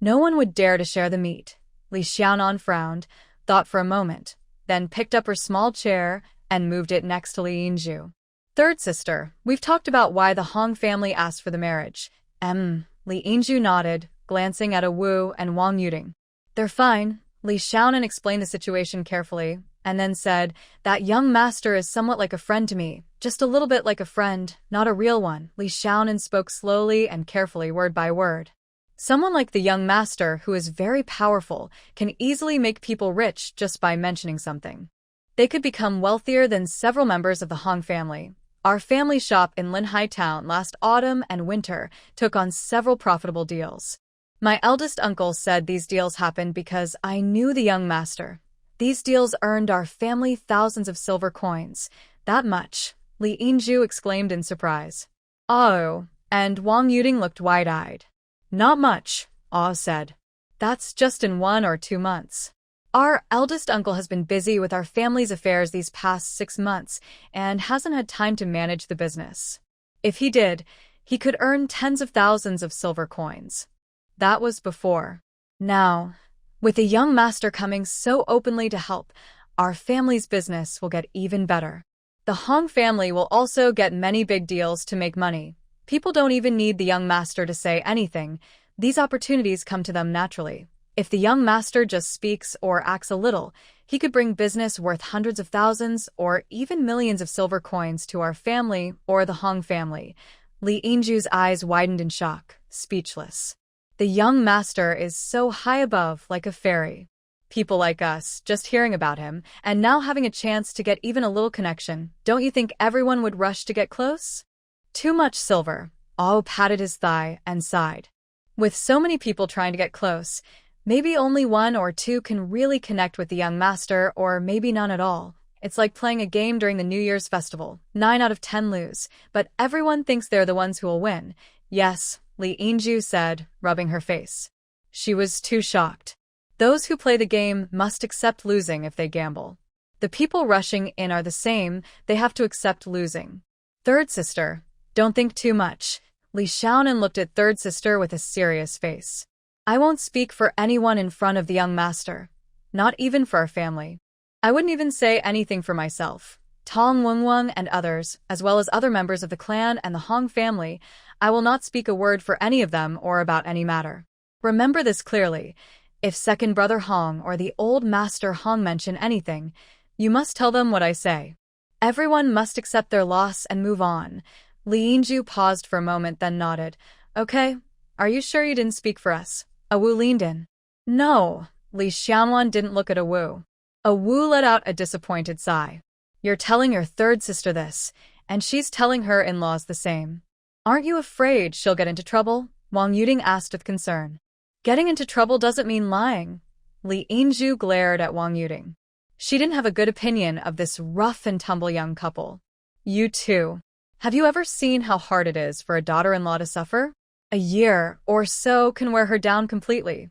No one would dare to share the meat. Li Xiaonan frowned, thought for a moment, then picked up her small chair and moved it next to Li Yinju. Third sister, we've talked about why the Hong family asked for the marriage. Li Yinju nodded, glancing at Wu and Wang Yuting. They're fine. Li Xiaonan explained the situation carefully, and then said, that young master is somewhat like a friend to me, just a little bit like a friend, not a real one. Li Xiaonan spoke slowly and carefully, word by word. Someone like the young master, who is very powerful, can easily make people rich just by mentioning something. They could become wealthier than several members of the Hong family. Our family shop in Linhai Town last autumn and winter took on several profitable deals. My eldest uncle said these deals happened because I knew the young master. These deals earned our family thousands of silver coins. That much, Li Yinju exclaimed in surprise. Oh, and Wang Yuting looked wide-eyed. Not much, said. That's just in 1 or 2 months. Our eldest uncle has been busy with our family's affairs these past 6 months and hasn't had time to manage the business. If he did, he could earn tens of thousands of silver coins. That was before. Now, with the young master coming so openly to help, our family's business will get even better. The Hong family will also get many big deals to make money. People don't even need the young master to say anything. These opportunities come to them naturally. If the young master just speaks or acts a little, he could bring business worth hundreds of thousands or even millions of silver coins to our family or the Hong family. Li Yinju's eyes widened in shock, speechless. The young master is so high above, like a fairy. People like us, just hearing about him, and now having a chance to get even a little connection, don't you think everyone would rush to get close? Too much silver. Ao patted his thigh and sighed. With so many people trying to get close, maybe only one or two can really connect with the young master, or maybe none at all. It's like playing a game during the New Year's festival. 9 out of 10 lose, but everyone thinks they're the ones who will win. Yes, Li Yingju said, rubbing her face. She was too shocked. Those who play the game must accept losing if they gamble. The people rushing in are the same, they have to accept losing. Third sister, don't think too much. Li Xiaonan looked at third sister with a serious face. I won't speak for anyone in front of the young master. Not even for our family. I wouldn't even say anything for myself. Tong Wengweng and others, as well as other members of the clan and the Hong family, I will not speak a word for any of them or about any matter. Remember this clearly. If second brother Hong or the old master Hong mention anything, you must tell them what I say. Everyone must accept their loss and move on. Li Yingju paused for a moment, then nodded. Okay, are you sure you didn't speak for us? A Wu leaned in. No, Li Xiaonan didn't look at A Wu. A Wu let out a disappointed sigh. You're telling your third sister this, and she's telling her in-laws the same. Aren't you afraid she'll get into trouble? Wang Yuding asked with concern. Getting into trouble doesn't mean lying. Li Yingju glared at Wang Yuding. She didn't have a good opinion of this rough and tumble young couple. You too. Have you ever seen how hard it is for a daughter-in-law to suffer? A year or so can wear her down completely.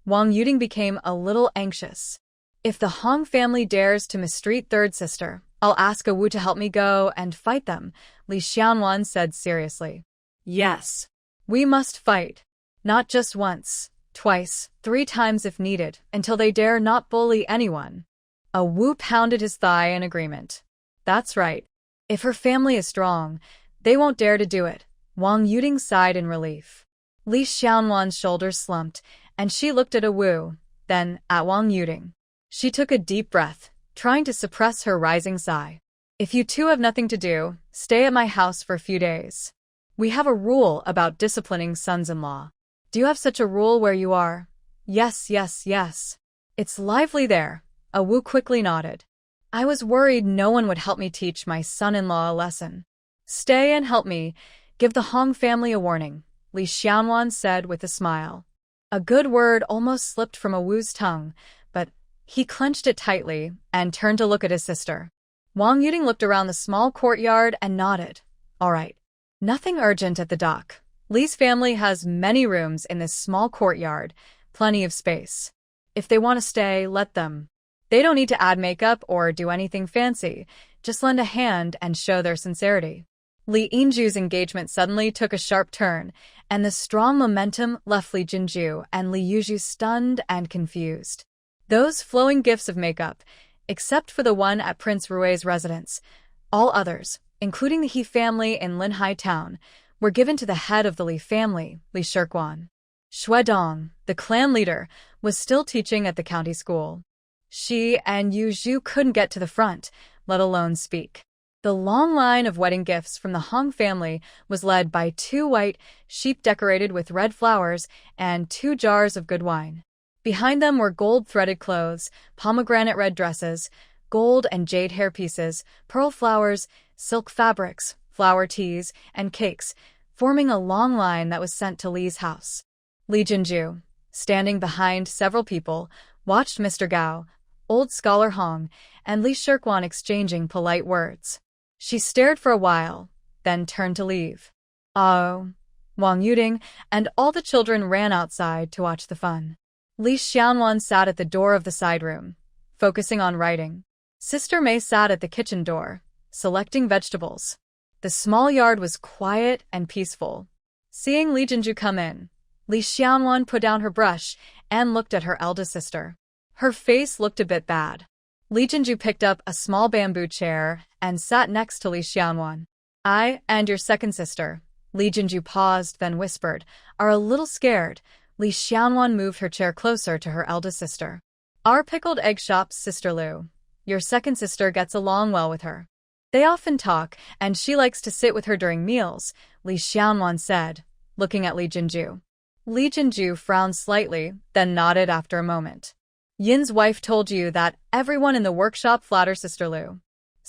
Wang Yuding became a little anxious. If the Hong family dares to mistreat third sister, I'll ask A Wu to help me go and fight them, Li Xiaonan said seriously. Yes. We must fight. Not just once, twice, 3 times if needed, until they dare not bully anyone. A Wu pounded his thigh in agreement. That's right. If her family is strong, they won't dare to do it. Wang Yuding sighed in relief. Li Xiaonuan's shoulders slumped, and she looked at A Wu, then at Wang Yuding. She took a deep breath, trying to suppress her rising sigh. If you two have nothing to do, stay at my house for a few days. We have a rule about disciplining sons-in-law. Do you have such a rule where you are? Yes, yes, yes. It's lively there. A Wu quickly nodded. I was worried no one would help me teach my son-in-law a lesson. Stay and help me. Give the Hong family a warning, Li Xiaonan said with a smile. A good word almost slipped from A Wu's tongue, but he clenched it tightly and turned to look at his sister. Wang Yuding looked around the small courtyard and nodded. All right. Nothing urgent at the dock. Li's family has many rooms in this small courtyard, plenty of space. If they want to stay, let them. They don't need to add makeup or do anything fancy, just lend a hand and show their sincerity. Li Yingju's engagement suddenly took a sharp turn, and the strong momentum left Li Jinju and Li Yuzhu stunned and confused. Those flowing gifts of makeup, except for the one at Prince Rui's residence, all others, including the He family in Linhai town, were given to the head of the Li family, Li Shirguan. Shuedong, the clan leader, was still teaching at the county school. She and Yu Zhu couldn't get to the front, let alone speak. The long line of wedding gifts from the Hong family was led by 2 white sheep decorated with red flowers and 2 jars of good wine. Behind them were gold-threaded clothes, pomegranate red dresses, gold and jade hairpieces, pearl flowers, silk fabrics, flower teas, and cakes, forming a long line that was sent to Li's house. Li Jinju, standing behind several people, watched Mr. Gao, old scholar Hong, and Li Shirguan exchanging polite words. She stared for a while, then turned to leave. Oh, Wang Yuding and all the children ran outside to watch the fun. Li Xiaonan sat at the door of the side room, focusing on writing. Sister Mei sat at the kitchen door, selecting vegetables. The small yard was quiet and peaceful. Seeing Li Jinju come in, Li Xiaonan put down her brush and looked at her eldest sister. Her face looked a bit bad. Li Jinju picked up a small bamboo chair and sat next to Li Xiaonan. I and your second sister, Li Jinju paused, then whispered, are a little scared. Li Xiaonan moved her chair closer to her eldest sister. Our pickled egg shop's Sister Lu. Your second sister gets along well with her. They often talk, and she likes to sit with her during meals, Li Xiaonan said, looking at Li Jinju. Li Jinju frowned slightly, then nodded after a moment. Yin's wife told you that everyone in the workshop flatters Sister Lu.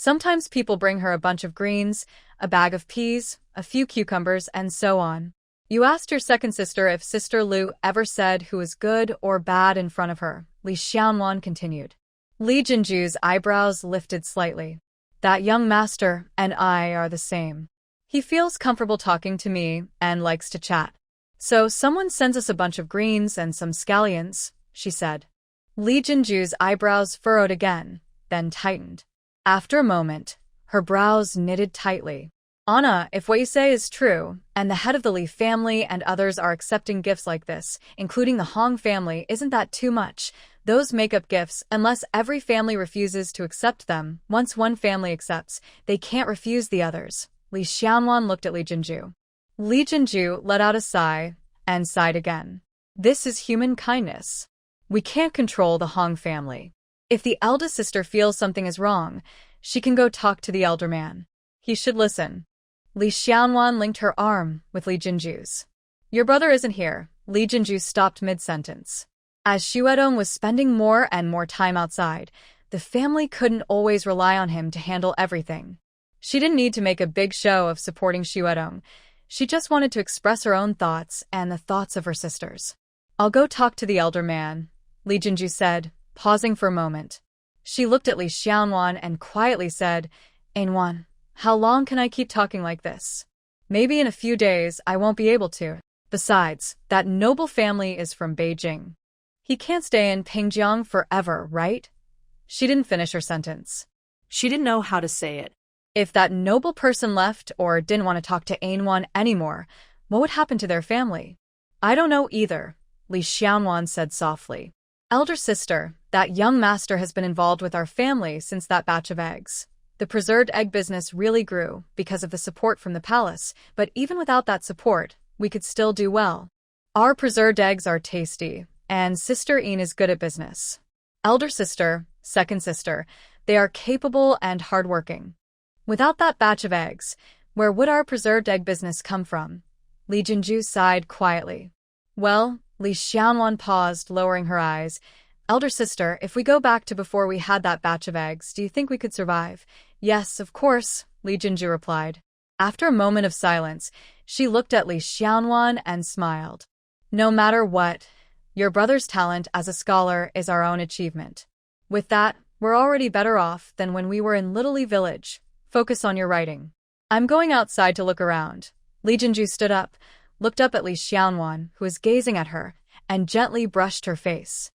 Sometimes people bring her a bunch of greens, a bag of peas, a few cucumbers, and so on. You asked your second sister if Sister Lu ever said who was good or bad in front of her, Li Xianwan continued. Li Jinju's eyebrows lifted slightly. That young master and I are the same. He feels comfortable talking to me and likes to chat. So someone sends us a bunch of greens and some scallions, she said. Li Jinju's eyebrows furrowed again, then tightened. After a moment, her brows knitted tightly. Anna, if what you say is true, and the head of the Li family and others are accepting gifts like this, including the Hong family, isn't that too much? Those make-up gifts, unless every family refuses to accept them, once one family accepts, they can't refuse the others. Li Xianwan looked at Li Jinju. Li Jinju let out a sigh, and sighed again. This is human kindness. We can't control the Hong family. If the eldest sister feels something is wrong, she can go talk to the elder man. He should listen. Li Xianwan linked her arm with Li Jinju's. Your brother isn't here. Li Jinju stopped mid-sentence. As Xuedong was spending more and more time outside, the family couldn't always rely on him to handle everything. She didn't need to make a big show of supporting Xuedong. She just wanted to express her own thoughts and the thoughts of her sisters. I'll go talk to the elder man, Li Jinju said, pausing for a moment. She looked at Li Xianwan and quietly said, Ainwan, how long can I keep talking like this? Maybe in a few days I won't be able to. Besides, that noble family is from Beijing. He can't stay in Pingjiang forever, right? She didn't finish her sentence. She didn't know how to say it. If that noble person left or didn't want to talk to Ainwan anymore, what would happen to their family? I don't know either, Li Xianwan said softly. Elder sister, that young master has been involved with our family since that batch of eggs. The preserved egg business really grew because of the support from the palace, but even without that support, we could still do well. Our preserved eggs are tasty, and Sister Een is good at business. Elder sister, second sister, they are capable and hardworking. Without that batch of eggs, where would our preserved egg business come from? Li Jinju sighed quietly. Well, Li Xianwan paused, lowering her eyes. Elder sister, if we go back to before we had that batch of eggs, do you think we could survive? Yes, of course, Li Jinju replied. After a moment of silence, she looked at Li Xianwan and smiled. No matter what, your brother's talent as a scholar is our own achievement. With that, we're already better off than when we were in Little Li Village. Focus on your writing. I'm going outside to look around. Li Jinju stood up, looked up at Li Xianwan, who was gazing at her, and gently brushed her face.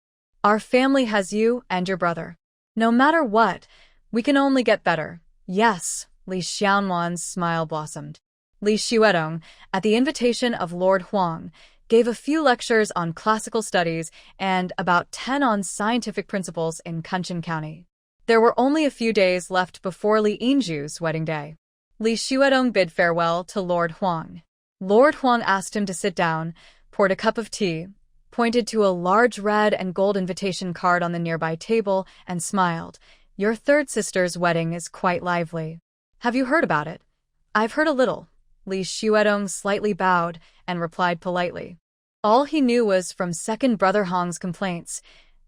Our family has you and your brother. No matter what, we can only get better. Yes, Li Xianwan's smile blossomed. Li Xuedong, at the invitation of Lord Huang, gave a few lectures on classical studies and about 10 on scientific principles in Kunshan County. There were only a few days left before Li Yinju's wedding day. Li Xuedong bid farewell to Lord Huang. Lord Huang asked him to sit down, poured a cup of tea, pointed to a large red and gold invitation card on the nearby table, and smiled. Your third sister's wedding is quite lively. Have you heard about it? I've heard a little. Li Xuedong slightly bowed and replied politely. All he knew was from second brother Hong's complaints,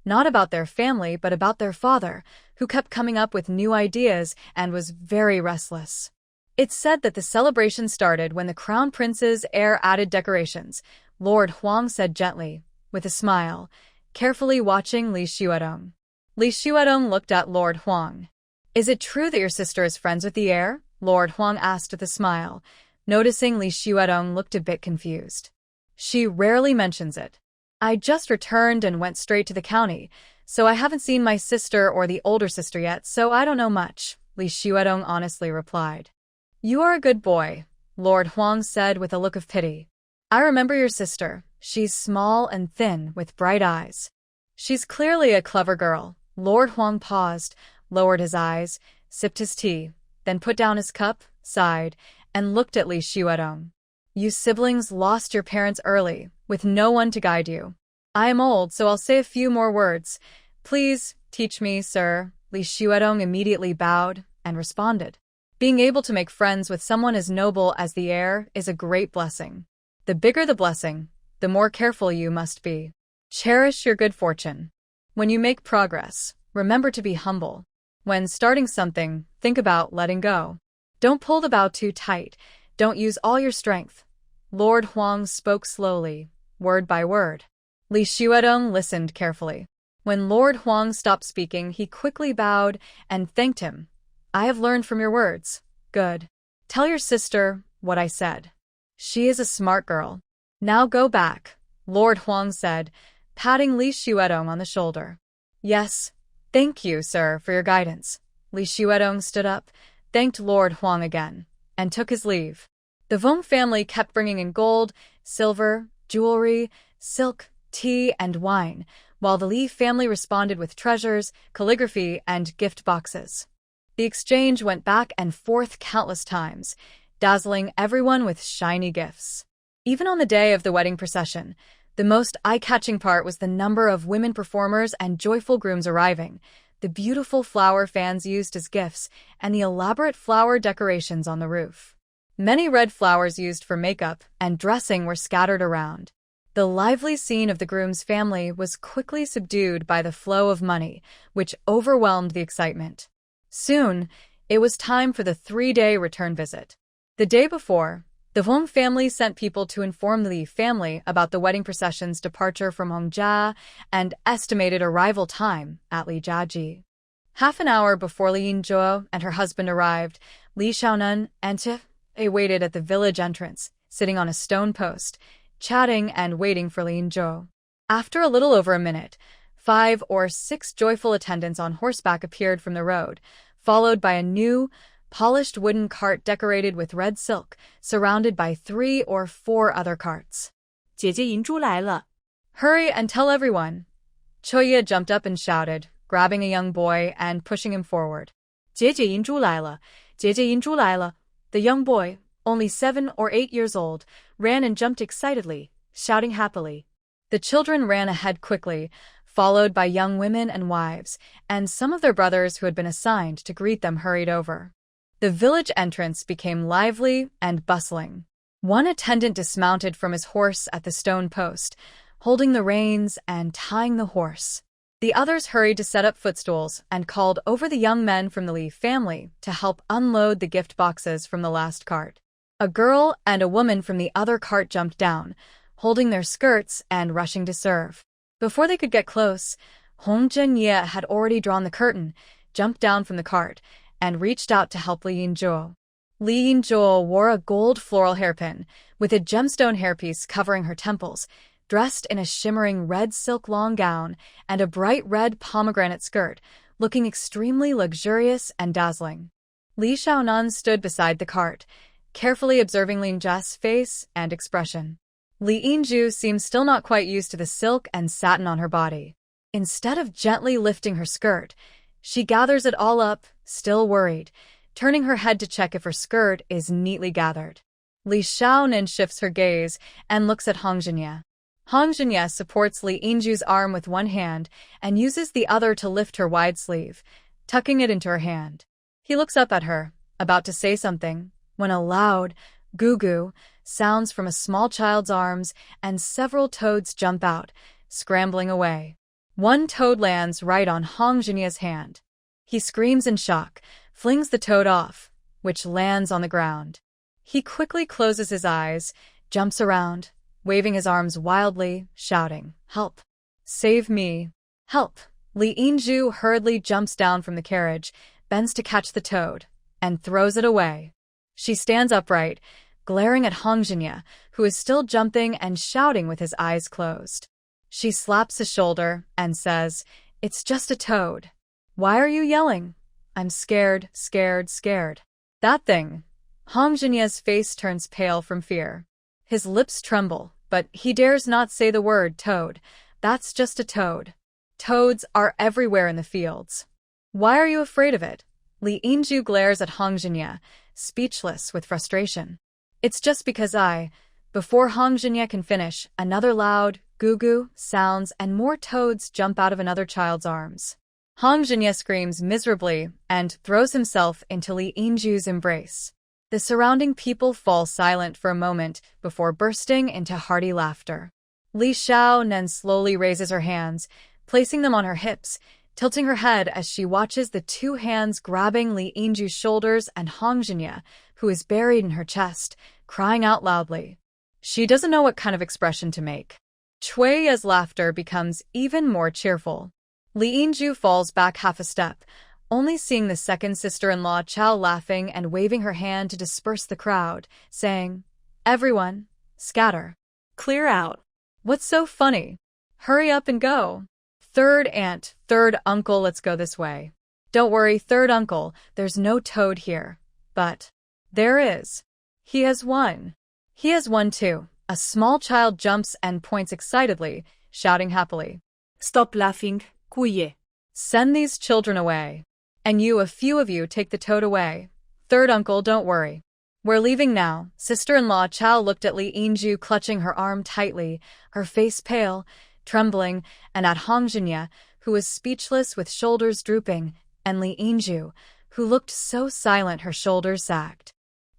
not about their family but about their father, who kept coming up with new ideas and was very restless. It's said that the celebration started when the crown prince's heir added decorations, Lord Huang said gently, with a smile, carefully watching Li Xuedong. Li Xuedong looked at Lord Huang. Is it true that your sister is friends with the heir? Lord Huang asked with a smile, noticing Li Xuedong looked a bit confused. She rarely mentions it. I just returned and went straight to the county, so I haven't seen my sister or the older sister yet, so I don't know much, Li Xuedong honestly replied. You are a good boy, Lord Huang said with a look of pity. I remember your sister. She's small and thin with bright eyes. She's clearly a clever girl. Lord Huang paused, lowered his eyes, sipped his tea, then put down his cup, sighed, and looked at Li Xuedong. You siblings lost your parents early, with no one to guide you. I am old, so I'll say a few more words. Please, teach me, sir. Li Xuedong immediately bowed and responded. Being able to make friends with someone as noble as the heir is a great blessing. The bigger the blessing, the more careful you must be. Cherish your good fortune. When you make progress, remember to be humble. When starting something, think about letting go. Don't pull the bow too tight. Don't use all your strength. Lord Huang spoke slowly, word by word. Li Xuedong listened carefully. When Lord Huang stopped speaking, he quickly bowed and thanked him. I have learned from your words. Good. Tell your sister what I said. She is a smart girl. Now go back, Lord Huang said, patting Li Xuedong on the shoulder. Yes, thank you, sir, for your guidance. Li Xuedong stood up, thanked Lord Huang again, and took his leave. The Vong family kept bringing in gold, silver, jewelry, silk, tea, and wine, while the Li family responded with treasures, calligraphy, and gift boxes. The exchange went back and forth countless times, dazzling everyone with shiny gifts. Even on the day of the wedding procession, the most eye-catching part was the number of women performers and joyful grooms arriving, the beautiful flower fans used as gifts, and the elaborate flower decorations on the roof. Many red flowers used for makeup and dressing were scattered around. The lively scene of the groom's family was quickly subdued by the flow of money, which overwhelmed the excitement. Soon, it was time for the 3-day return visit. The day before, the Vong family sent people to inform the Li family about the wedding procession's departure from Hongjia and estimated arrival time at Li Jiaji. Half an hour before Li Yinzhuo and her husband arrived, Li Xiaonan and They waited at the village entrance, sitting on a stone post, chatting and waiting for Li Yinzhuo. After a little over a minute, 5 or 6 joyful attendants on horseback appeared from the road, followed by a new, polished wooden cart decorated with red silk, surrounded by 3 or 4 other carts. 姐姐银珠来了. Hurry and tell everyone. Choya jumped up and shouted, grabbing a young boy and pushing him forward. 姐姐银珠来了. 姐姐银珠来了. The young boy, only 7 or 8 years old, ran and jumped excitedly, shouting happily. The children ran ahead quickly, followed by young women and wives, and some of their brothers who had been assigned to greet them hurried over. The village entrance became lively and bustling. One attendant dismounted from his horse at the stone post, holding the reins and tying the horse. The others hurried to set up footstools and called over the young men from the Li family to help unload the gift boxes from the last cart. A girl and a woman from the other cart jumped down, holding their skirts and rushing to serve. Before they could get close, Hong Zhenye had already drawn the curtain, jumped down from the cart, and reached out to help Li Yinzhuo. Li Yinzhuo wore a gold floral hairpin, with a gemstone hairpiece covering her temples, dressed in a shimmering red silk long gown and a bright red pomegranate skirt, looking extremely luxurious and dazzling. Li Xiaonan stood beside the cart, carefully observing Lin Jia's face and expression. Li Yinzhu seemed still not quite used to the silk and satin on her body. Instead of gently lifting her skirt, she gathers it all up, still worried, turning her head to check if her skirt is neatly gathered. Li Xiaonan shifts her gaze and looks at Hong Zhenye. Hong Zhenye supports Li Yinzhu's arm with one hand and uses the other to lift her wide sleeve, tucking it into her hand. He looks up at her, about to say something, when a loud goo-goo sounds from a small child's arms and several toads jump out, scrambling away. One toad lands right on Hong Zhenye's hand. He screams in shock, flings the toad off, which lands on the ground. He quickly closes his eyes, jumps around, waving his arms wildly, shouting, "Help! Save me! Help!" Li Yinzhu hurriedly jumps down from the carriage, bends to catch the toad, and throws it away. She stands upright, glaring at Hong Zhenye, who is still jumping and shouting with his eyes closed. She slaps his shoulder and says, "It's just a toad. Why are you yelling? I'm scared, scared, scared." That thing. Hong Zhenye's face turns pale from fear. His lips tremble, but he dares not say the word toad. That's just a toad. Toads are everywhere in the fields. Why are you afraid of it? Li Yinzhu glares at Hong Zhenye, speechless with frustration. It's just because Before Hong Zhenye can finish, another loud goo-goo sounds and more toads jump out of another child's arms. Hong Zhenye screams miserably and throws himself into Li Yinzhu's embrace. The surrounding people fall silent for a moment before bursting into hearty laughter. Li Xiaonan slowly raises her hands, placing them on her hips, tilting her head as she watches the two hands grabbing Li Yingju's shoulders and Hong Jinya, who is buried in her chest, crying out loudly. She doesn't know what kind of expression to make. Chui Ye's laughter becomes even more cheerful. Li Yingju falls back half a step, only seeing the second sister-in-law Chao laughing and waving her hand to disperse the crowd, saying, "Everyone, scatter. Clear out. What's so funny? Hurry up and go. Third aunt, third uncle, let's go this way. Don't worry, third uncle, there's no toad here. But there is. He has one. He has one too." A small child jumps and points excitedly, shouting happily. Stop laughing, Kuye. Send these children away. And you, a few of you, take the toad away. Third uncle, don't worry. We're leaving now. Sister-in-law Chao looked at Li Yingju clutching her arm tightly, her face pale, trembling, and at Hong Jinya, who was speechless with shoulders drooping, and Li Yingju, who looked so silent her shoulders sagged.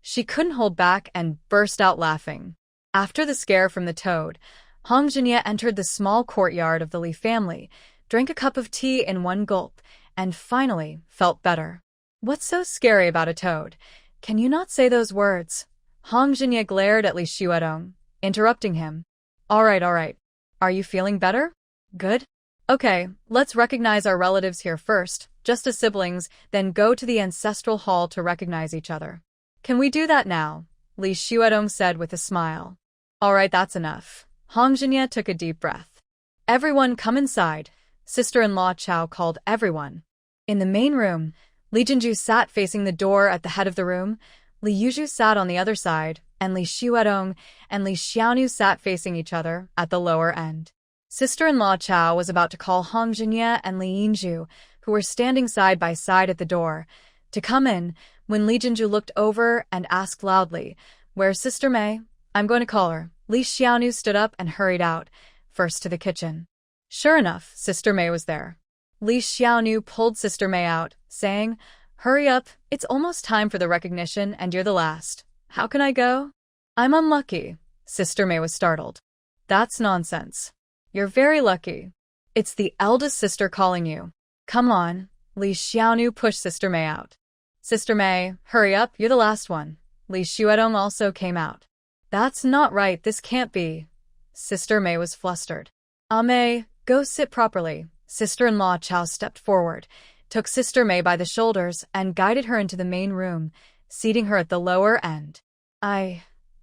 She couldn't hold back and burst out laughing. After the scare from the toad, Hong Jinya entered the small courtyard of the Li family, drank a cup of tea in one gulp, and finally felt better. What's so scary about a toad? Can you not say those words? Hong Jinya glared at Li Xuedong, interrupting him. All right. Are you feeling better? Good? Okay, let's recognize our relatives here first, just as siblings, then go to the ancestral hall to recognize each other. Can we do that now? Li Xuedong said with a smile. All right, that's enough. Hong Jinya took a deep breath. Everyone come inside, sister-in-law Chao called everyone. In the main room, Li Jinju sat facing the door at the head of the room, Li Yuzhu sat on the other side, and Li Xuedong and Li Xiaonu sat facing each other at the lower end. Sister-in-law Chao was about to call Hong Jinya and Li Yingju, who were standing side by side at the door, to come in, when Li Jinju looked over and asked loudly, "Where's Sister Mei? I'm going to call her." Li Xiaonu stood up and hurried out, first to the kitchen. Sure enough, Sister Mei was there. Li Xiaonu pulled Sister Mei out, saying, "Hurry up, it's almost time for the recognition and you're the last. How can I go?" "I'm unlucky." Sister Mei was startled. "That's nonsense. You're very lucky. It's the eldest sister calling you. Come on." Li Xiaonu pushed Sister Mei out. "Sister Mei, hurry up, you're the last one." Li Xuedong also came out. "That's not right, this can't be." Sister Mei was flustered. "Mei, go sit properly." Sister-in-law Chao stepped forward, took Sister Mei by the shoulders, and guided her into the main room, seating her at the lower end.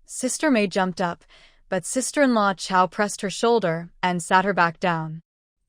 Sister Mei jumped up, but sister-in-law Chao pressed her shoulder and sat her back down.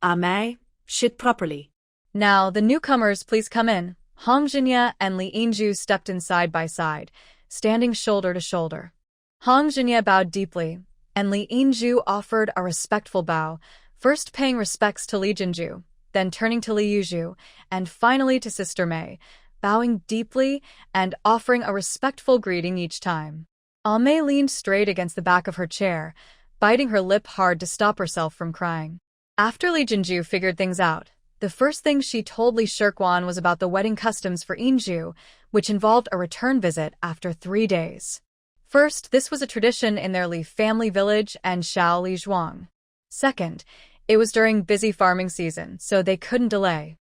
Mei, sit properly. Now, the newcomers, please come in. Hong Jinya and Li Yingju stepped in side by side, standing shoulder to shoulder. Hong Jinya bowed deeply, and Li Yingju offered a respectful bow, first paying respects to Li Jinju, then turning to Li Yuzhu, and finally to Sister Mei, bowing deeply and offering a respectful greeting each time. Mei leaned straight against the back of her chair, biting her lip hard to stop herself from crying. After Li Jinju figured things out, the first thing she told Li Shirkwan was about the wedding customs for Yingju, which involved a return visit after 3 days. First, this was a tradition in their Li family village and Xiao Li Zhuang. Second, it was during busy farming season, so they couldn't delay.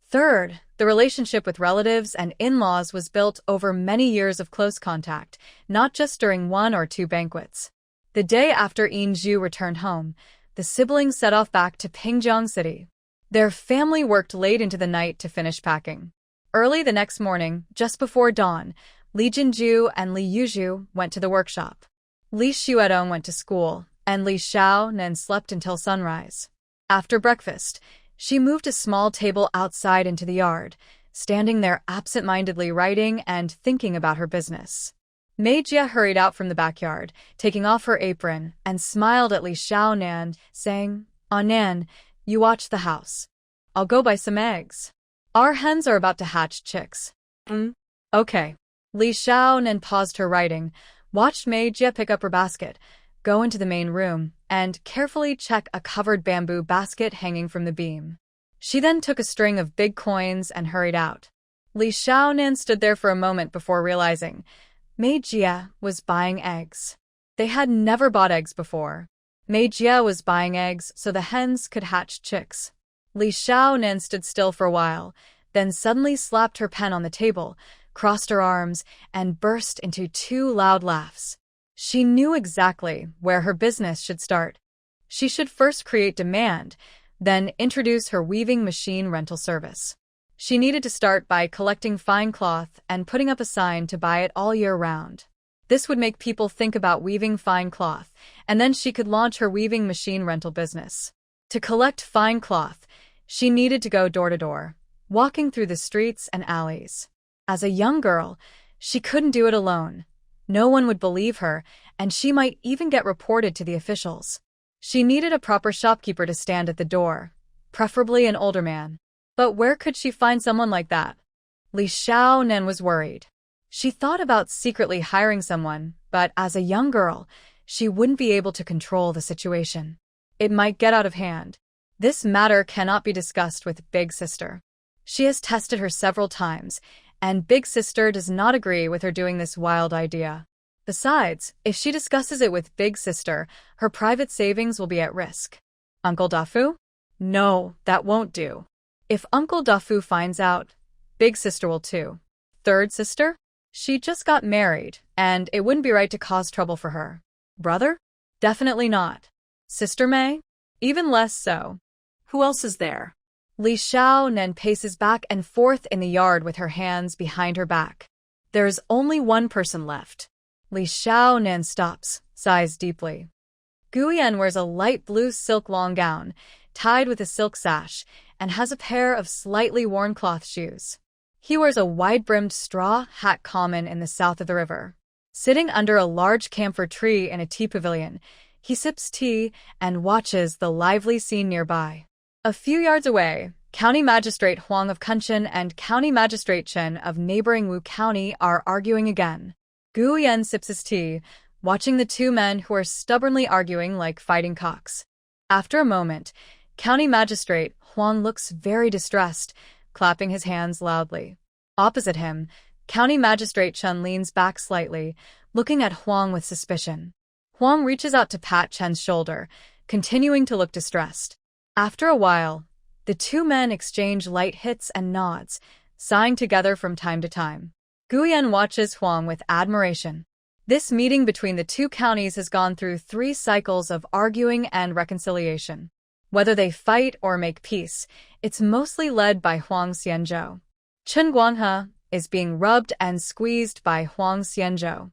Third, the relationship with relatives and in-laws was built over many years of close contact, not just during 1 or 2 banquets. The day after Yingju returned home, the siblings set off back to Pingjiang City. Their family worked late into the night to finish packing. Early the next morning, just before dawn, Li Jinju and Li Yuzhu went to the workshop. Li Xuedong went to school, and Li Xiaonan slept until sunrise. After breakfast, she moved a small table outside into the yard, standing there absent-mindedly writing and thinking about her business. Mei Jia hurried out from the backyard, taking off her apron, and smiled at Li Xiaonan, saying, "Nan, you watch the house. I'll go buy some eggs. Our hens are about to hatch chicks." Okay. Li Xiaonan paused her writing, watched Mei Jia pick up her basket, go into the main room, and carefully check a covered bamboo basket hanging from the beam. She then took a string of big coins and hurried out. Li Xiaonan stood there for a moment before realizing Mei Jia was buying eggs. They had never bought eggs before. Mei Jia was buying eggs so the hens could hatch chicks. Li Xiaonan stood still for a while, then suddenly slapped her pen on the table, crossed her arms, and burst into two loud laughs. She knew exactly where her business should start. She should first create demand, then introduce her weaving machine rental service. She needed to start by collecting fine cloth and putting up a sign to buy it all year round. This would make people think about weaving fine cloth, and then she could launch her weaving machine rental business. To collect fine cloth, she needed to go door to door, walking through the streets and alleys. As a young girl, she couldn't do it alone. No one would believe her, and she might even get reported to the officials. She needed a proper shopkeeper to stand at the door, preferably an older man. But where could she find someone like that? Li Xiaonan was worried. She thought about secretly hiring someone, but as a young girl, she wouldn't be able to control the situation. It might get out of hand. This matter cannot be discussed with Big Sister. She has tested her several times, and Big Sister does not agree with her doing this wild idea. Besides, if she discusses it with Big Sister, her private savings will be at risk. Uncle Dafu? No, that won't do. If Uncle Dafu finds out, Big Sister will too. Third sister? She just got married, and it wouldn't be right to cause trouble for her. Brother? Definitely not. Sister May? Even less so. Who else is there? Li Xiaonan paces back and forth in the yard with her hands behind her back. There is only one person left. Li Xiaonan stops, sighs deeply. Guyan wears a light blue silk long gown, tied with a silk sash, and has a pair of slightly worn cloth shoes. He wears a wide-brimmed straw hat common in the south of the river. Sitting under a large camphor tree in a tea pavilion, he sips tea and watches the lively scene nearby. A few yards away, County Magistrate Huang of Kunshan and County Magistrate Chen of neighboring Wu County are arguing again. Gu Yan sips his tea, watching the two men who are stubbornly arguing like fighting cocks. After a moment, County Magistrate Huang looks very distressed, clapping his hands loudly. Opposite him, County Magistrate Chen leans back slightly, looking at Huang with suspicion. Huang reaches out to pat Chen's shoulder, continuing to look distressed. After a while, the two men exchange light hits and nods, sighing together from time to time. Guyan watches Huang with admiration. This meeting between the two counties has gone through 3 cycles of arguing and reconciliation. Whether they fight or make peace, it's mostly led by Huang Xianzhou. Chen Guanghe is being rubbed and squeezed by Huang Xianzhou.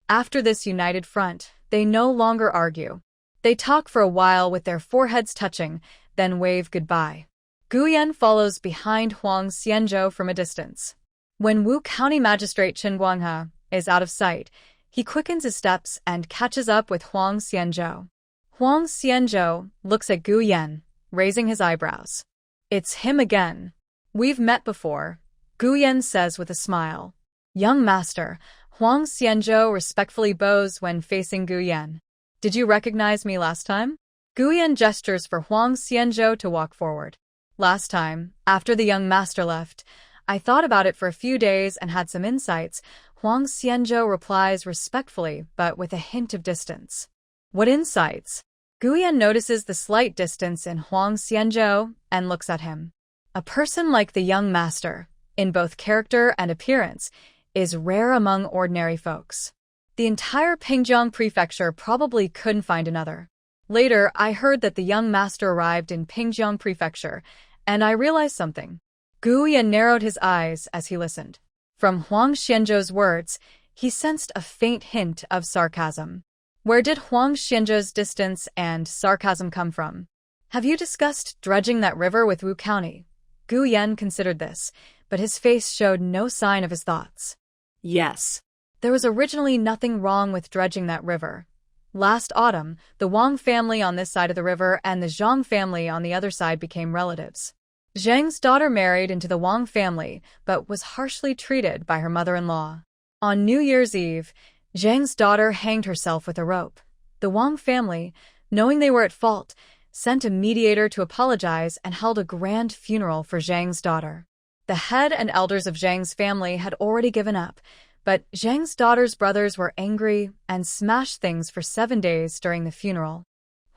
After this united front, they no longer argue. They talk for a while with their foreheads touching, then wave goodbye. Guyan follows behind Huang Xianzhou from a distance. When Wu County Magistrate Chen Guanghe is out of sight, he quickens his steps and catches up with Huang Xianzhou. Huang Xianzhou looks at Gu Yan, raising his eyebrows. It's him again. We've met before, Gu Yan says with a smile. Young master, Huang Xianzhou respectfully bows when facing Gu Yan. Did you recognize me last time? Gu Yan gestures for Huang Xianzhou to walk forward. Last time, after the young master left, I thought about it for a few days and had some insights. Huang Xianzhou replies respectfully, but with a hint of distance. What insights? Guyan notices the slight distance in Huang Xianzhou and looks at him. A person like the young master, in both character and appearance, is rare among ordinary folks. The entire Pingjiang prefecture probably couldn't find another. Later, I heard that the young master arrived in Pingjiang prefecture, and I realized something. Guyan narrowed his eyes as he listened. From Huang Xianzhou's words, he sensed a faint hint of sarcasm. Where did Huang Xianzhou's distance and sarcasm come from? Have you discussed dredging that river with Wu County? Gu Yan considered this, but his face showed no sign of his thoughts. Yes. There was originally nothing wrong with dredging that river. Last autumn, the Wang family on this side of the river and the Zhang family on the other side became relatives. Zhang's daughter married into the Wang family, but was harshly treated by her mother-in-law. On New Year's Eve, Zhang's daughter hanged herself with a rope. The Wang family, knowing they were at fault, sent a mediator to apologize and held a grand funeral for Zhang's daughter. The head and elders of Zhang's family had already given up, but Zhang's daughter's brothers were angry and smashed things for 7 days during the funeral.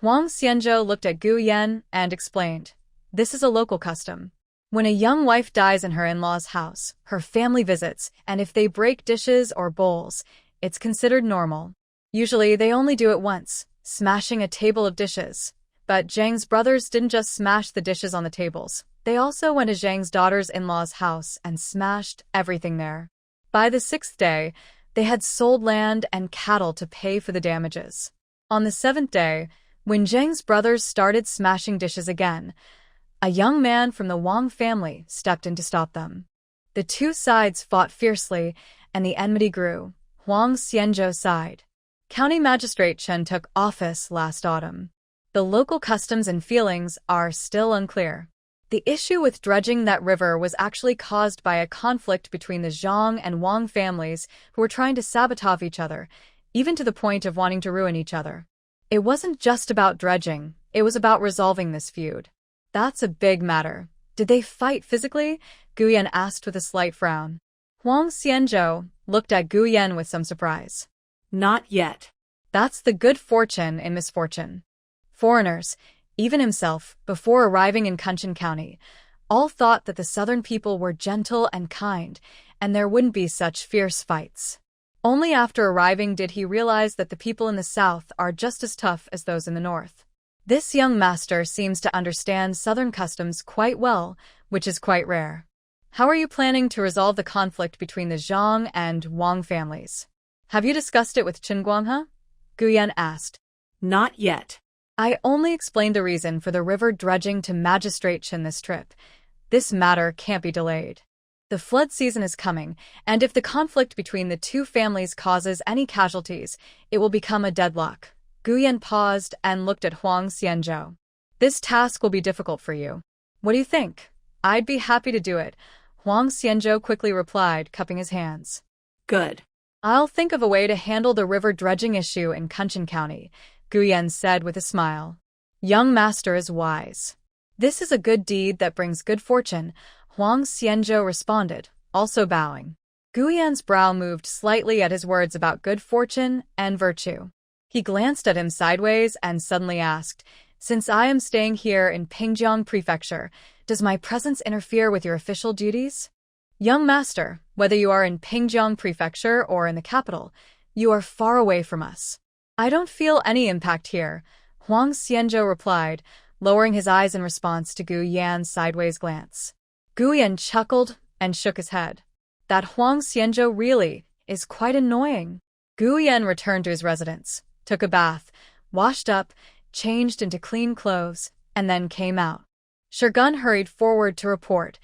Huang Xianzhou looked at Gu Yan and explained. This is a local custom. When a young wife dies in her in-laws' house, her family visits, and if they break dishes or bowls, it's considered normal. Usually, they only do it once, smashing a table of dishes. But Zhang's brothers didn't just smash the dishes on the tables. They also went to Zhang's daughter's in-laws' house and smashed everything there. By the 6th day, they had sold land and cattle to pay for the damages. On the 7th day, when Zhang's brothers started smashing dishes again, a young man from the Wang family stepped in to stop them. The two sides fought fiercely, and the enmity grew. Huang Xianzhou sighed. County Magistrate Chen took office last autumn. The local customs and feelings are still unclear. The issue with dredging that river was actually caused by a conflict between the Zhang and Wang families who were trying to sabotage each other, even to the point of wanting to ruin each other. It wasn't just about dredging, it was about resolving this feud. That's a big matter. Did they fight physically? Gu Yan asked with a slight frown. Huang Xianzhou looked at Gu Yan with some surprise. Not yet. That's the good fortune in misfortune. Foreigners, even himself, before arriving in Kunshan County, all thought that the southern people were gentle and kind, and there wouldn't be such fierce fights. Only after arriving did he realize that the people in the south are just as tough as those in the north. This young master seems to understand southern customs quite well, which is quite rare. How are you planning to resolve the conflict between the Zhang and Wang families? Have you discussed it with Chen Guanghe? Gu Yan asked. Not yet. I only explained the reason for the river dredging to Magistrate Chen this trip. This matter can't be delayed. The flood season is coming, and if the conflict between the two families causes any casualties, it will become a deadlock. Gu Yan paused and looked at Huang Xianzhou. This task will be difficult for you. What do you think? I'd be happy to do it, Huang Xianzhou quickly replied, cupping his hands. Good. I'll think of a way to handle the river dredging issue in Kunshan County, Gu Yan said with a smile. Young master is wise. This is a good deed that brings good fortune, Huang Xianzhou responded, also bowing. Gu Yan's brow moved slightly at his words about good fortune and virtue. He glanced at him sideways and suddenly asked, Since I am staying here in Pingjiang Prefecture, does my presence interfere with your official duties? Young master, whether you are in Pingjiang Prefecture or in the capital, you are far away from us. I don't feel any impact here, Huang Xianzhou replied, lowering his eyes in response to Gu Yan's sideways glance. Gu Yan chuckled and shook his head. That Huang Xianzhou really is quite annoying. Gu Yan returned to his residence, took a bath, washed up, changed into clean clothes, and then came out. Shurgun hurried forward to report.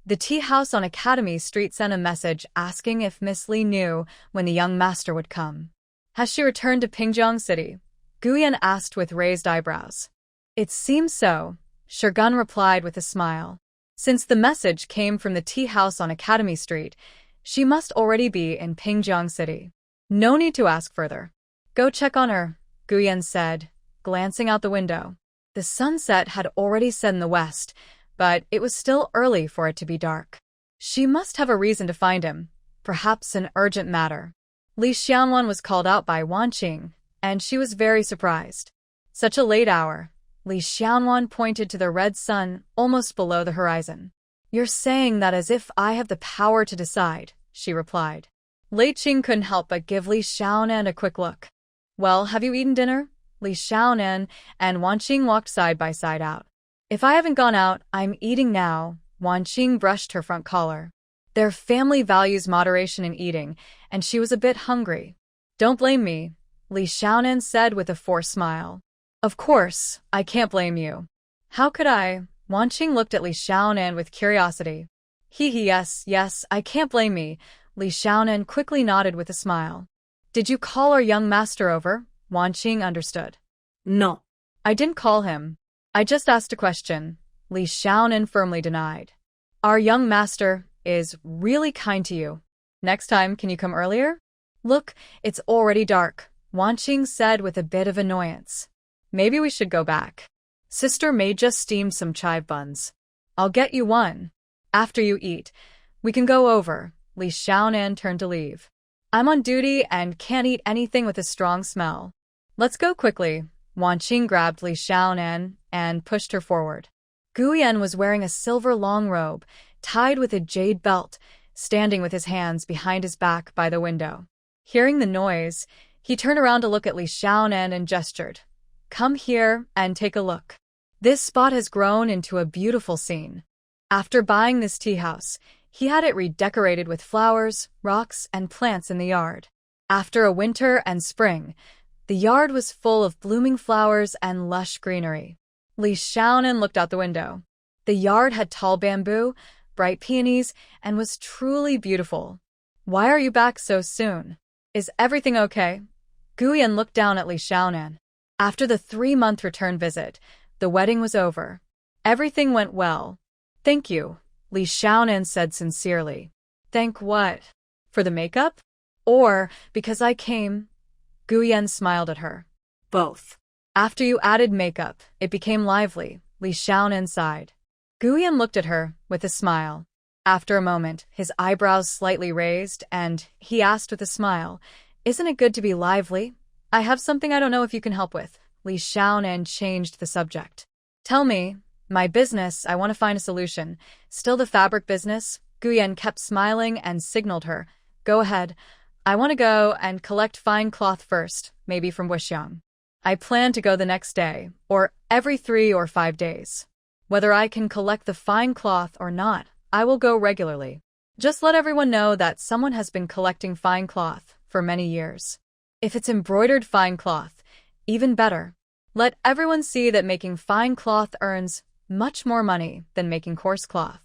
The tea house on Academy Street sent a message asking if Miss Li knew when the young master would come. Has she returned to Pingjiang City? Gu Yan asked with raised eyebrows. It seems so, Shurgun replied with a smile. Since the message came from the tea house on Academy Street, she must already be in Pingjiang City. No need to ask further. Go check on her, Gu Yan said, glancing out the window. The sunset had already set in the west, but it was still early for it to be dark. She must have a reason to find him, perhaps an urgent matter. Li Xianwan was called out by Wan Qing, and she was very surprised. Such a late hour. Li Xianwan pointed to the red sun almost below the horizon. You're saying that as if I have the power to decide, she replied. Lei Qing couldn't help but give Li Xiaonan a quick look. Well, have you eaten dinner? Li Xiaonan and Wan Qing walked side by side out. If I haven't gone out, I'm eating now, Wan Qing brushed her front collar. Their family values moderation in eating, and she was a bit hungry. Don't blame me, Li Xiaonan said with a forced smile. Of course, I can't blame you. How could I? Wan Qing looked at Li Xiaonan with curiosity. Yes, I can't blame me, Li Xiaonan quickly nodded with a smile. Did you call our young master over? Wan Qing understood. No. I didn't call him. I just asked a question, Li Xiaonan firmly denied. Our young master is really kind to you. Next time, can you come earlier? Look, it's already dark, Wan Qing said with a bit of annoyance. Maybe we should go back. Sister May just steamed some chive buns. I'll get you one. After you eat, we can go over. Li Xiaonan turned to leave. I'm on duty and can't eat anything with a strong smell. Let's go quickly. Wan Qing grabbed Li Xiaonan and pushed her forward. Gu Yan was wearing a silver long robe, tied with a jade belt, standing with his hands behind his back by the window. Hearing the noise, he turned around to look at Li Xiaonan and gestured. Come here and take a look. This spot has grown into a beautiful scene. After buying this tea house, he had it redecorated with flowers, rocks, and plants in the yard. After a winter and spring, the yard was full of blooming flowers and lush greenery. Li Xiaonan looked out the window. The yard had tall bamboo, bright peonies, and was truly beautiful. Why are you back so soon? Is everything okay? Gu Yan looked down at Li Xiaonan. After the 3-month return visit, the wedding was over. Everything went well. Thank you, Li Xiaonan said sincerely. Thank what? For the makeup? Or because I came? Gu Yan smiled at her. Both. After you added makeup, it became lively, Li Xiaonan sighed. Gu Yan looked at her with a smile. After a moment, his eyebrows slightly raised, and he asked with a smile, Isn't it good to be lively? I have something I don't know if you can help with. Li Xiaonan changed the subject. Tell me. My business, I want to find a solution. Still the fabric business? Gu Yan kept smiling and signaled her. Go ahead. I want to go and collect fine cloth first, maybe from Wuxiang. I plan to go the next day, or every 3 or 5 days. Whether I can collect the fine cloth or not, I will go regularly. Just let everyone know that someone has been collecting fine cloth for many years. If it's embroidered fine cloth, even better. Let everyone see that making fine cloth earns much more money than making coarse cloth.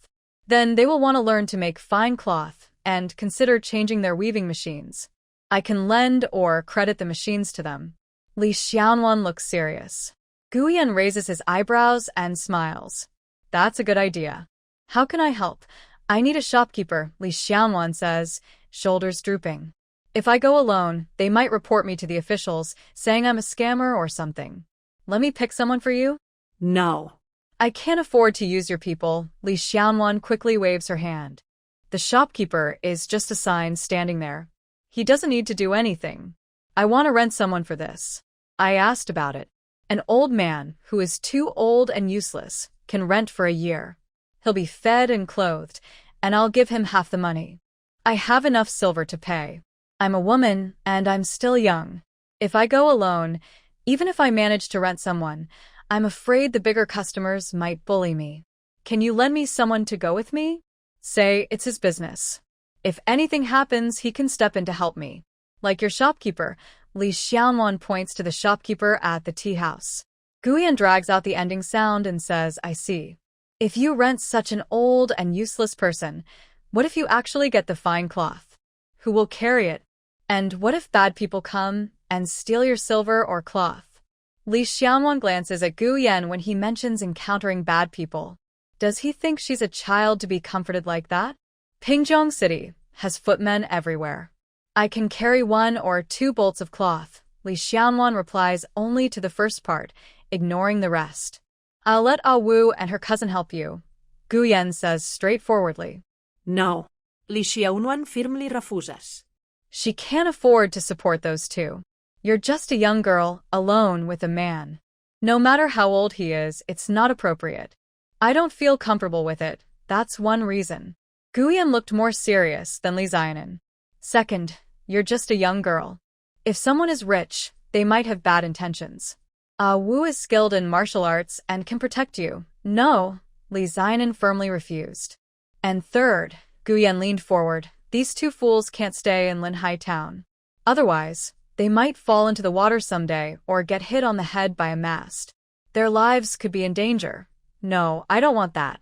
Then they will want to learn to make fine cloth and consider changing their weaving machines. I can lend or credit the machines to them. Li Xiaonan looks serious. Gu Yan raises his eyebrows and smiles. That's a good idea. How can I help? I need a shopkeeper, Li Xiaonan says, shoulders drooping. If I go alone, they might report me to the officials, saying I'm a scammer or something. Let me pick someone for you? No. I can't afford to use your people, Li Xiaonan quickly waves her hand. The shopkeeper is just a sign standing there. He doesn't need to do anything. I want to rent someone for this. I asked about it. An old man, who is too old and useless, can rent for a year. He'll be fed and clothed, and I'll give him half the money. I have enough silver to pay. I'm a woman, and I'm still young. If I go alone, even if I manage to rent someone, I'm afraid the bigger customers might bully me. Can you lend me someone to go with me? Say it's his business. If anything happens, he can step in to help me. Like your shopkeeper, Li Xiaonan points to the shopkeeper at the tea house. Gu Yan drags out the ending sound and says, I see. If you rent such an old and useless person, what if you actually get the fine cloth? Who will carry it? And what if bad people come and steal your silver or cloth? Li Xiaonan glances at Gu Yan when he mentions encountering bad people. Does he think she's a child to be comforted like that? Pingzhong City has footmen everywhere. I can carry 1 or 2 bolts of cloth. Li Xiaonan replies only to the first part, ignoring the rest. I'll let Ah Wu and her cousin help you, Gu Yan says straightforwardly. No. Li Xiaonan firmly refuses. She can't afford to support those two. You're just a young girl, alone with a man. No matter how old he is, it's not appropriate. I don't feel comfortable with it, that's one reason. Gu Yan looked more serious than Li Xiaonan. Second, you're just a young girl. If someone is rich, they might have bad intentions. Ah Wu is skilled in martial arts and can protect you. No, Li Xiaonan firmly refused. And third, Gu Yan leaned forward, these 2 fools can't stay in Linhai town. Otherwise, they might fall into the water someday or get hit on the head by a mast. Their lives could be in danger. No, I don't want that.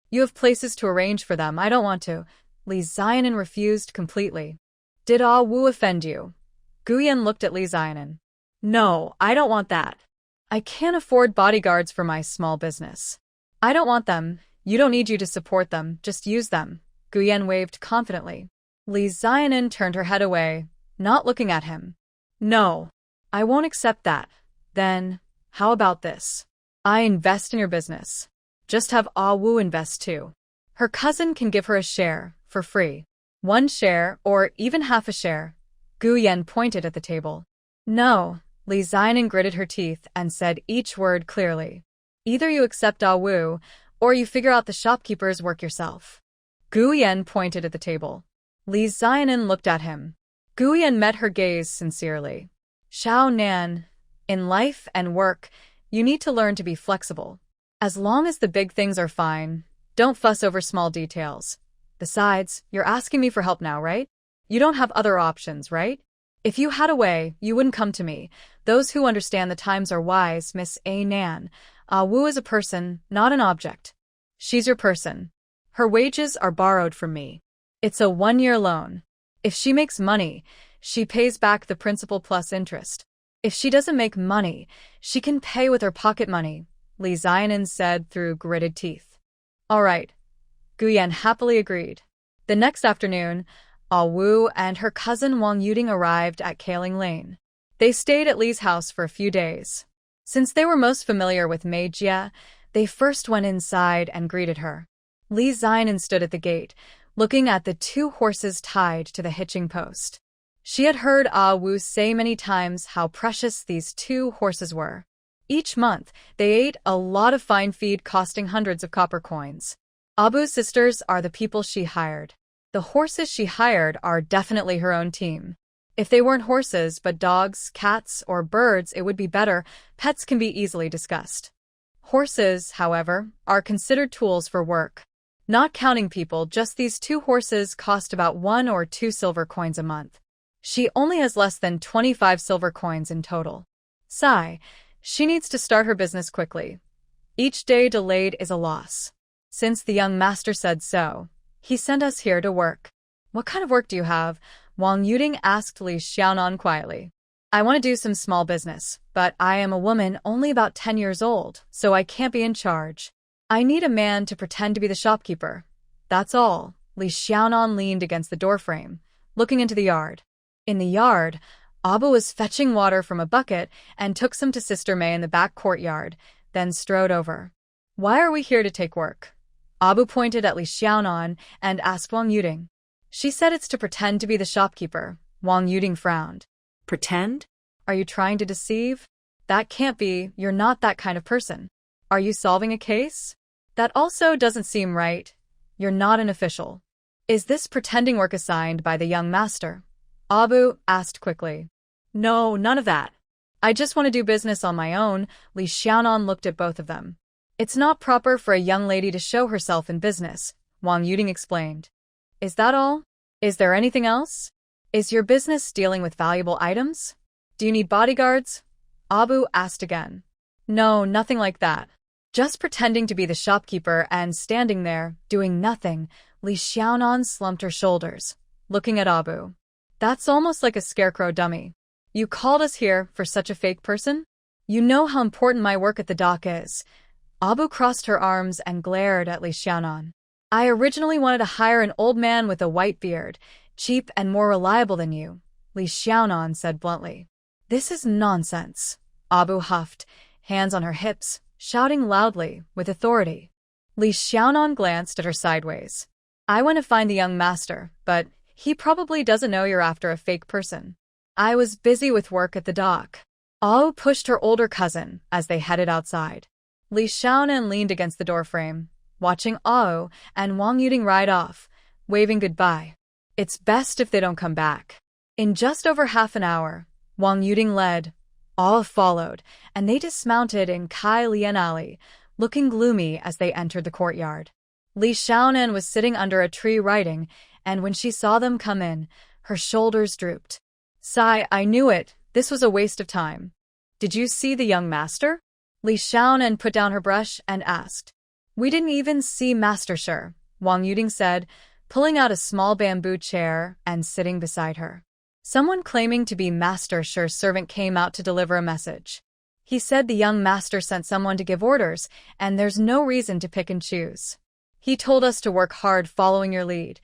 You have places to arrange for them, I don't want to. Li Xiaonan refused completely. Did Ah Wu offend you? Gu Yan looked at Li Xiaonan. No, I don't want that. I can't afford bodyguards for my small business. I don't want them. You don't need you to support them, just use them. Gu Yan waved confidently. Li Xiaonan turned her head away, not looking at him. No, I won't accept that. Then, how about this? I invest in your business. Just have Ah Wu invest too. Her cousin can give her a share, for free. 1 share, or even half a share. Gu Yan pointed at the table. No, Li Xiaonan gritted her teeth and said each word clearly. Either you accept Ah Wu, or you figure out the shopkeeper's work yourself. Gu Yan pointed at the table. Li Xiaonan looked at him. Gu Yan met her gaze sincerely. Xiao Nan, in life and work, you need to learn to be flexible. As long as the big things are fine, don't fuss over small details. Besides, you're asking me for help now, right? You don't have other options, right? If you had a way, you wouldn't come to me. Those who understand the times are wise, Miss A. Nan. Wu is a person, not an object. She's your person. Her wages are borrowed from me. It's a one-year loan. If she makes money, she pays back the principal plus interest. If she doesn't make money, she can pay with her pocket money, Li Xiaonan said through gritted teeth. All right. Gu Yan happily agreed. The next afternoon, Wu and her cousin Wang Yuding arrived at Kaling Lane. They stayed at Li's house for a few days. Since they were most familiar with Mei Jia, they first went inside and greeted her. Li Xiaonan stood at the gate, looking at the two horses tied to the hitching post. She had heard Wu say many times how precious these two horses were. Each month, they ate a lot of fine feed costing hundreds of copper coins. Wu's sisters are the people she hired. The horses she hired are definitely her own team. If they weren't horses but dogs, cats, or birds, it would be better. Pets can be easily discussed. Horses, however, are considered tools for work. Not counting people, just these two horses cost about 1 or 2 silver coins a month. She only has less than 25 silver coins in total. Sigh, she needs to start her business quickly. Each day delayed is a loss. Since the young master said so, he sent us here to work. What kind of work do you have? Wang Yuding asked Li Xiaonan quietly. I want to do some small business, but I am a woman only about 10 years old, so I can't be in charge. I need a man to pretend to be the shopkeeper. That's all. Li Xiaonan leaned against the doorframe, looking into the yard. In the yard, Wu was fetching water from a bucket and took some to Sister Mei in the back courtyard, then strode over. Why are we here to take work? Wu pointed at Li Xiaonan and asked Wang Yuding. She said it's to pretend to be the shopkeeper. Wang Yuding frowned. Pretend? Are you trying to deceive? That can't be, you're not that kind of person. Are you solving a case? That also doesn't seem right. You're not an official. Is this pretending work assigned by the young master? Wu asked quickly. No, none of that. I just want to do business on my own. Li Xiaonan looked at both of them. It's not proper for a young lady to show herself in business, Wang Yuding explained. Is that all? Is there anything else? Is your business dealing with valuable items? Do you need bodyguards? Wu asked again. No, nothing like that. Just pretending to be the shopkeeper and standing there, doing nothing. Li Xiaonan slumped her shoulders, looking at Wu. That's almost like a scarecrow dummy. You called us here for such a fake person? You know how important my work at the dock is. Wu crossed her arms and glared at Li Xiaonan. I originally wanted to hire an old man with a white beard, cheap and more reliable than you, Li Xiaonan said bluntly. This is nonsense. Wu huffed, hands on her hips, shouting loudly, with authority. Li Xiaonan glanced at her sideways. I went to find the young master, but he probably doesn't know you're after a fake person. I was busy with work at the dock. Wu pushed her older cousin as they headed outside. Li Xiaonan leaned against the doorframe, watching Wu and Wang Yuding ride off, waving goodbye. It's best if they don't come back. In just over half an hour, Wang Yuding led, Wu followed, and they dismounted in Kai Lian Alley, looking gloomy as they entered the courtyard. Li Xiaonan was sitting under a tree writing, and when she saw them come in, her shoulders drooped. Sigh, I knew it. This was a waste of time. Did you see the young master? Li Xiaonan put down her brush and asked. We didn't even see Master Shi, Wang Yuding said, pulling out a small bamboo chair and sitting beside her. Someone claiming to be Master Shi's servant came out to deliver a message. He said the young master sent someone to give orders, and there's no reason to pick and choose. He told us to work hard following your lead.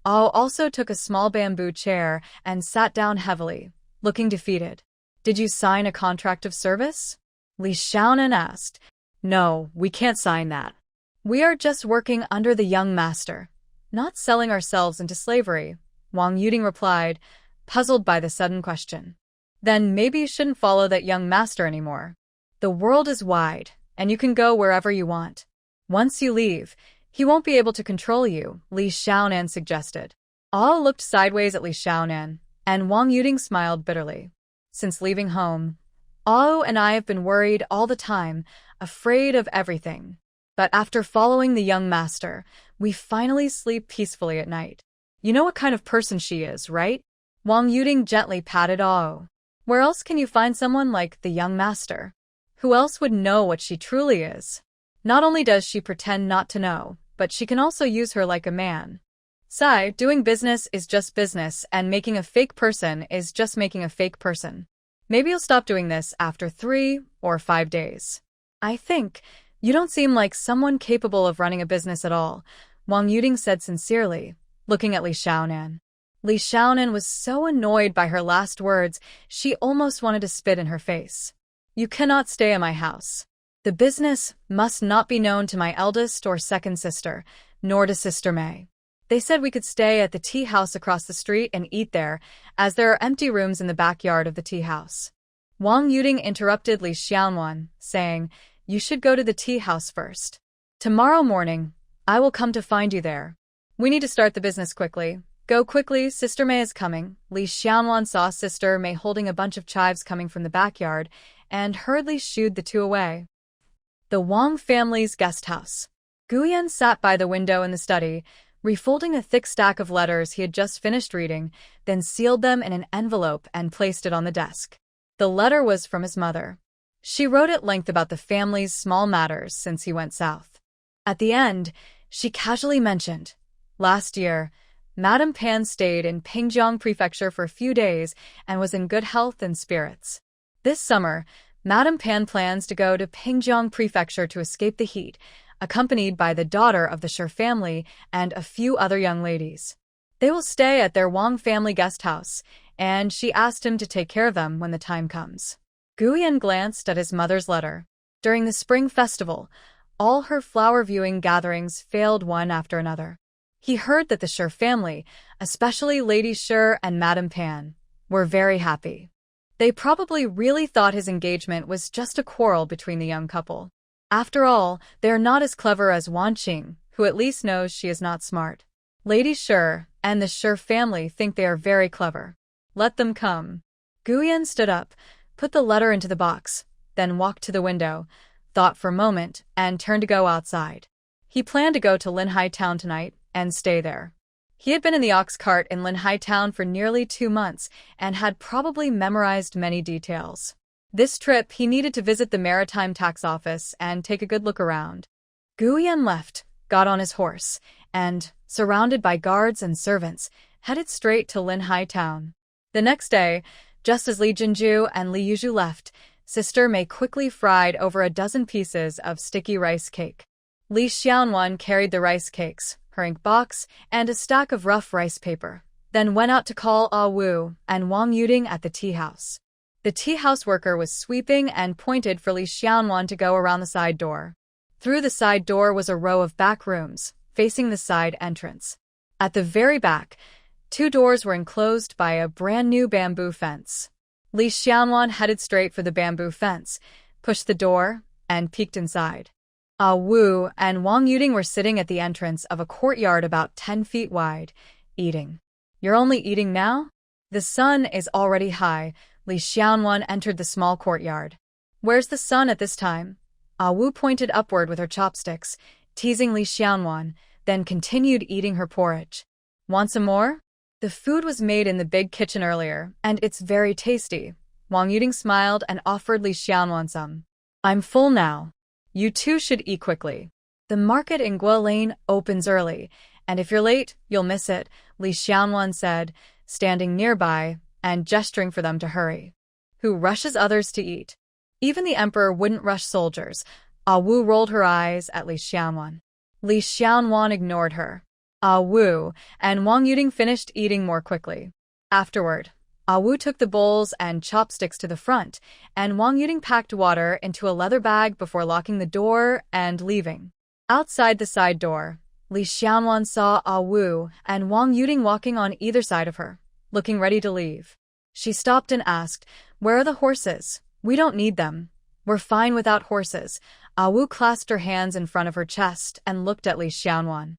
Wu also took a small bamboo chair and sat down heavily, looking defeated. Did you sign a contract of service? Li Xiaonan asked. No, we can't sign that. We are just working under the young master, not selling ourselves into slavery, Wang Yuding replied, puzzled by the sudden question. Then maybe you shouldn't follow that young master anymore. The world is wide, and you can go wherever you want. Once you leave, he won't be able to control you, Li Xiaonan suggested. All looked sideways at Li Xiaonan, and Wang Yuding smiled bitterly. Since leaving home, Ao and I have been worried all the time, afraid of everything. But after following the young master, we finally sleep peacefully at night. You know what kind of person she is, right? Wang Yuding gently patted Ao. Where else can you find someone like the young master? Who else would know what she truly is? Not only does she pretend not to know, but she can also use her like a man. Sai, doing business is just business, and making a fake person is just making a fake person. Maybe you'll stop doing this after 3 or 5 days. I think you don't seem like someone capable of running a business at all, Wang Yuding said sincerely, looking at Li Xiaonan. Li Xiaonan was so annoyed by her last words, she almost wanted to spit in her face. You cannot stay in my house. The business must not be known to my eldest or second sister, nor to Sister May. They said we could stay at the tea house across the street and eat there, as there are empty rooms in the backyard of the tea house. Wang Yuding interrupted Li Xiaonan, saying, You should go to the tea house first. Tomorrow morning, I will come to find you there. We need to start the business quickly. Go quickly, Sister May is coming. Li Xiaonan saw Sister May holding a bunch of chives coming from the backyard, and hurriedly shooed the two away. The Wang family's guest house. Guyan sat by the window in the study, refolding a thick stack of letters he had just finished reading, then sealed them in an envelope and placed it on the desk. The letter was from his mother. She wrote at length about the family's small matters since he went south. At the end, she casually mentioned, Last year, Madame Pan stayed in Pingjiang Prefecture for a few days and was in good health and spirits. This summer, Madame Pan plans to go to Pingjiang Prefecture to escape the heat, accompanied by the daughter of the Shi family and a few other young ladies. They will stay at their Wang family guest house, and she asked him to take care of them when the time comes. Guyan glanced at his mother's letter. During the spring festival, all her flower viewing gatherings failed one after another. He heard that the Shi family, especially Lady Shi and Madame Pan, were very happy. They probably really thought his engagement was just a quarrel between the young couple. After all, they are not as clever as Wan Qing, who at least knows she is not smart. Lady Shi and the Shi family think they are very clever. Let them come. Guyan stood up, put the letter into the box, then walked to the window, thought for a moment, and turned to go outside. He planned to go to Linhai Town tonight and stay there. He had been in the ox cart in Linhai Town for nearly 2 months and had probably memorized many details. This trip, he needed to visit the Maritime Tax Office and take a good look around. Guyan left, got on his horse, and, surrounded by guards and servants, headed straight to Linhai Town. The next day, just as Li Jinju and Li Yuzhu left, Sister May quickly fried over a dozen pieces of sticky rice cake. Li Xiaonan carried the rice cakes, her ink box, and a stack of rough rice paper, then went out to call Ah Wu and Wang Yuding at the tea house. The tea house worker was sweeping and pointed for Li Xiaonan to go around the side door. Through the side door was a row of back rooms, facing the side entrance. At the very back, 2 doors were enclosed by a brand-new bamboo fence. Li Xiaonan headed straight for the bamboo fence, pushed the door, and peeked inside. Ah Wu and Wang Yuding were sitting at the entrance of a courtyard about 10 feet wide, eating. You're only eating now? The sun is already high. Li Xiaonan entered the small courtyard. Where's the sun at this time? Ah Wu pointed upward with her chopsticks, teasing Li Xiaonan, then continued eating her porridge. Want some more? The food was made in the big kitchen earlier, and it's very tasty. Wang Yuding smiled and offered Li Xiaonan some. I'm full now. You two should eat quickly. The market in Guo Lane opens early, and if you're late, you'll miss it, Li Xiaonan said, standing nearby and gesturing for them to hurry. Who rushes others to eat? Even the emperor wouldn't rush soldiers. Ah Wu rolled her eyes at Li Xiaonan. Li Xiaonan ignored her. Ah Wu and Wang Yuding finished eating more quickly. Afterward, Ah Wu took the bowls and chopsticks to the front, and Wang Yuding packed water into a leather bag before locking the door and leaving. Outside the side door, Li Xiaonan saw Ah Wu and Wang Yuding walking on either side of her, looking ready to leave. She stopped and asked, Where are the horses? We don't need them. We're fine without horses, Ah Wu clasped her hands in front of her chest and looked at Li Xianwan.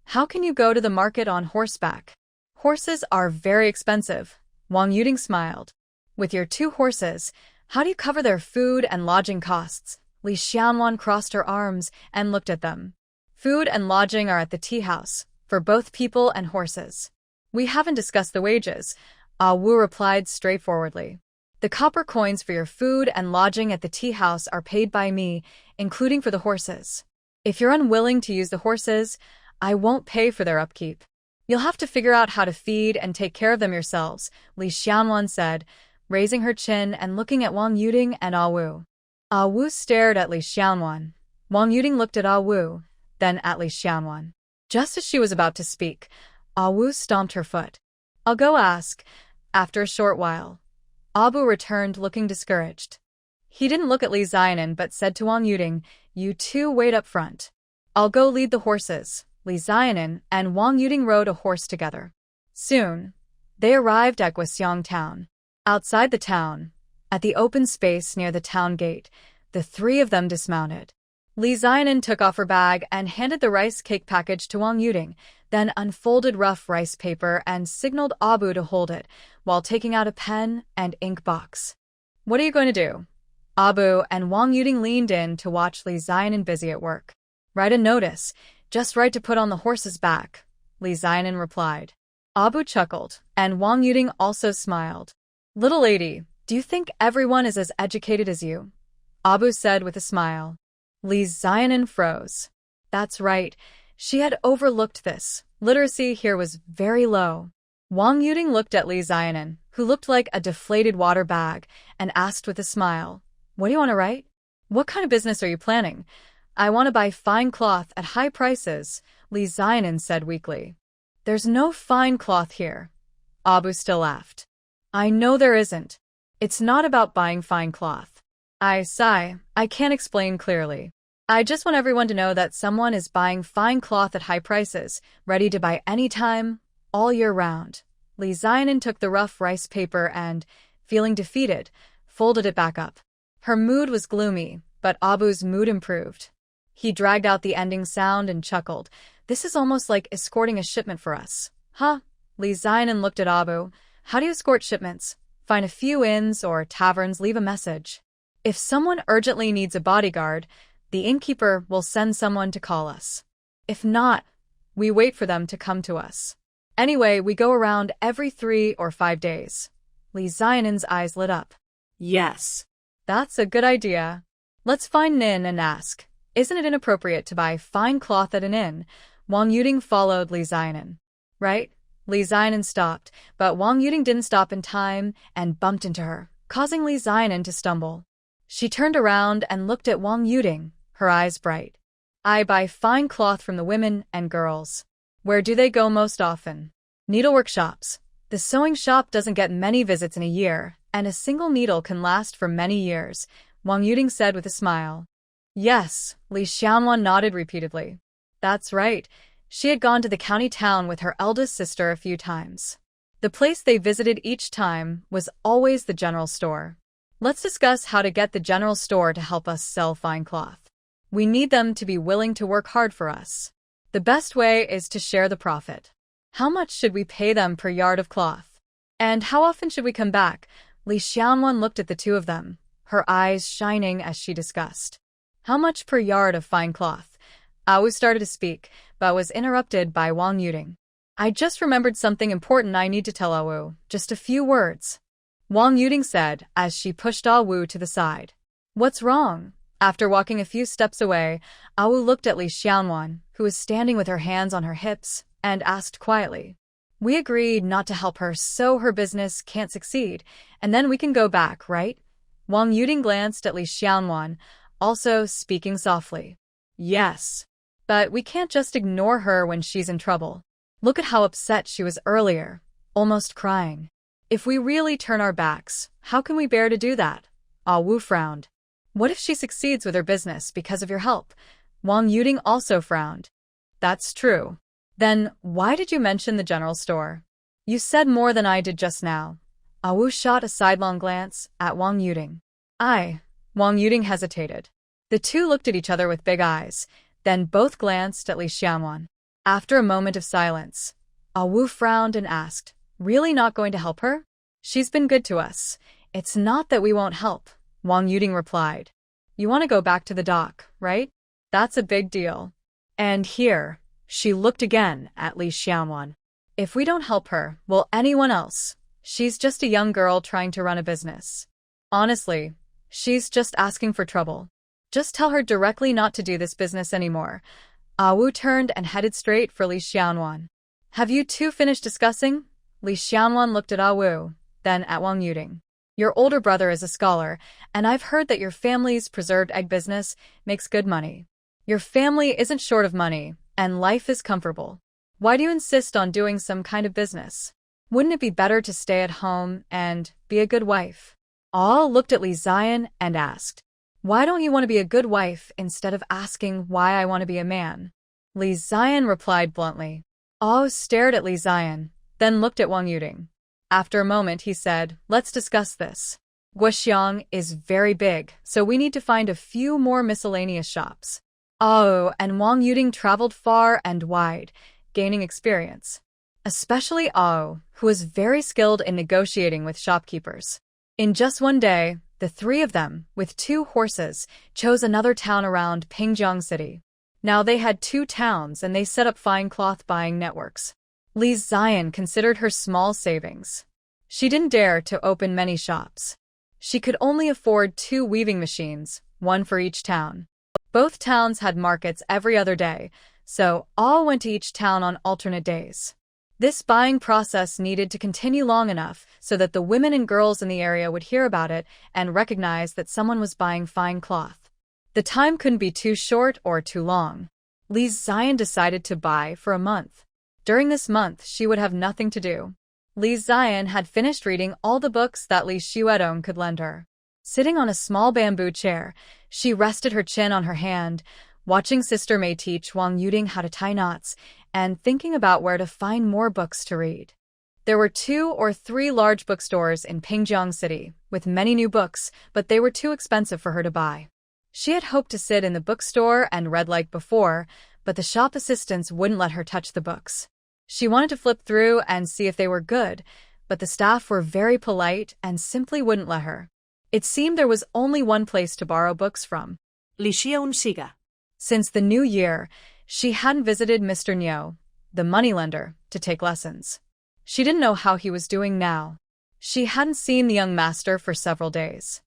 How can you go to the market on horseback? Horses are very expensive. Wang Yuding smiled. With your 2 horses, how do you cover their food and lodging costs? Li Xianwan crossed her arms and looked at them. Food and lodging are at the tea house, for both people and horses. We haven't discussed the wages, Ah Wu replied straightforwardly. The copper coins for your food and lodging at the tea house are paid by me, including for the horses. If you're unwilling to use the horses, I won't pay for their upkeep. You'll have to figure out how to feed and take care of them yourselves, Li Xianwan said, raising her chin and looking at Wang Yuding and Ah Wu. Ah Wu stared at Li Xianwan. Wang Yuding looked at Ah Wu, then at Li Xianwan. Just as she was about to speak, Ah Wu stomped her foot. I'll go ask. After a short while, Ah Wu returned looking discouraged. He didn't look at Li Ziyanan but said to Wang Yuding, you 2 wait up front. I'll go lead the horses. Li Ziyanan and Wang Yuding rode a horse together. Soon, they arrived at Guxiang town. Outside the town, at the open space near the town gate, the 3 of them dismounted. Li Ziyanan took off her bag and handed the rice cake package to Wang Yuding, then unfolded rough rice paper and signaled Ah Wu to hold it, while taking out a pen and ink box. What are you going to do? Ah Wu and Wang Yuding leaned in to watch Li Ziyanan busy at work. Write a notice, just right to put on the horse's back, Li Ziyanan replied. Ah Wu chuckled, and Wang Yuding also smiled. Little lady, do you think everyone is as educated as you? Ah Wu said with a smile. Li Ziyanan froze. That's right. She had overlooked this. Literacy here was very low. Wang Yuding looked at Li Ziyanan, who looked like a deflated water bag, and asked with a smile, what do you want to write? What kind of business are you planning? I want to buy fine cloth at high prices, Li Ziyanan said weakly. There's no fine cloth here. Ah Wu still laughed. I know there isn't. It's not about buying fine cloth. I can't explain clearly. I just want everyone to know that someone is buying fine cloth at high prices, ready to buy any time, all year round. Li Ziyanan took the rough rice paper and, feeling defeated, folded it back up. Her mood was gloomy, but Ah Wu's mood improved. He dragged out the ending sound and chuckled. This is almost like escorting a shipment for us. Huh? Li Ziyanan looked at Ah Wu. How do you escort shipments? Find a few inns or taverns, leave a message. If someone urgently needs a bodyguard, the innkeeper will send someone to call us. If not, we wait for them to come to us. Anyway, we go around every 3 or 5 days. Li Ziyanan's eyes lit up. Yes. That's a good idea. Let's find an inn and ask, isn't it inappropriate to buy fine cloth at an inn? Wang Yuding followed Li Ziyanan. Right? Li Ziyanan stopped, but Wang Yuding didn't stop in time and bumped into her, causing Li Ziyanan to stumble. She turned around and looked at Wang Yuding, her eyes bright. I buy fine cloth from the women and girls. Where do they go most often? Needlework shops. The sewing shop doesn't get many visits in a year, and a single needle can last for many years, Wang Yuding said with a smile. Yes, Li Xianwan nodded repeatedly. That's right. She had gone to the county town with her eldest sister a few times. The place they visited each time was always the general store. Let's discuss how to get the general store to help us sell fine cloth. We need them to be willing to work hard for us. The best way is to share the profit. How much should we pay them per yard of cloth? And how often should we come back? Li Xianwan looked at the 2 of them, her eyes shining as she discussed. How much per yard of fine cloth? Ah Wu started to speak, but was interrupted by Wang Yuding. I just remembered something important I need to tell Ah Wu. Just a few words. Wang Yuding said as she pushed Ah Wu to the side. What's wrong? After walking a few steps away, Ah Wu looked at Li Xianwan, who was standing with her hands on her hips, and asked quietly. We agreed not to help her so her business can't succeed, and then we can go back, right? Wang Yuding glanced at Li Xianwan, also speaking softly. Yes. But we can't just ignore her when she's in trouble. Look at how upset she was earlier, almost crying. If we really turn our backs, how can we bear to do that? Ah Wu frowned. What if she succeeds with her business because of your help? Wang Yuding also frowned. That's true. Then why did you mention the general store? You said more than I did just now. Ah Wu shot a sidelong glance at Wang Yuding. Wang Yuding hesitated. The two looked at each other with big eyes, then both glanced at Li Xianwan. After a moment of silence, Wu frowned and asked, "Really not going to help her? She's been good to us. It's not that we won't help," Wang Yuding replied. "You want to go back to the dock, right? That's a big deal. And here," she looked again at Li Xianwan. "If we don't help her, will anyone else? She's just a young girl trying to run a business. Honestly, she's just asking for trouble. Just tell her directly not to do this business anymore." Wu turned and headed straight for Li Xianwan. "Have you two finished discussing?" Li Xianwan looked at Wu, then at Wang Yuding. "Your older brother is a scholar, and I've heard that your family's preserved egg business makes good money. Your family isn't short of money, and life is comfortable. Why do you insist on doing some kind of business? Wouldn't it be better to stay at home and be a good wife?" All looked at Li Zion and asked, "Why don't you want to be a good wife instead of asking why I want to be a man?" Li Zion replied bluntly. All stared at Li Zion, then looked at Wang Yuding. After a moment, he said, "Let's discuss this. Guoxiang is very big, so we need to find a few more miscellaneous shops." And Wang Yuding traveled far and wide, gaining experience. Especially who was very skilled in negotiating with shopkeepers. In just one day, the three of them, with 2 horses, chose another town around Pingjiang City. Now they had 2 towns and they set up fine cloth buying networks. Li Zion considered her small savings. She didn't dare to open many shops. She could only afford 2 weaving machines, one for each town. Both towns had markets every other day, so all went to each town on alternate days. This buying process needed to continue long enough so that the women and girls in the area would hear about it and recognize that someone was buying fine cloth. The time couldn't be too short or too long. Li Zion decided to buy for a month. During this month, she would have nothing to do. Li Zion had finished reading all the books that Li Xuedong could lend her. Sitting on a small bamboo chair, she rested her chin on her hand, watching Sister May teach Wang Yuding how to tie knots, and thinking about where to find more books to read. There were 2 or 3 large bookstores in Pingjiang City, with many new books, but they were too expensive for her to buy. She had hoped to sit in the bookstore and read like before, but the shop assistants wouldn't let her touch the books. She wanted to flip through and see if they were good, but the staff were very polite and simply wouldn't let her. It seemed there was only one place to borrow books from. Li Xiaoxiga. Since the new year, she hadn't visited Mr. Niu, the moneylender, to take lessons. She didn't know how he was doing now. She hadn't seen the young master for several days.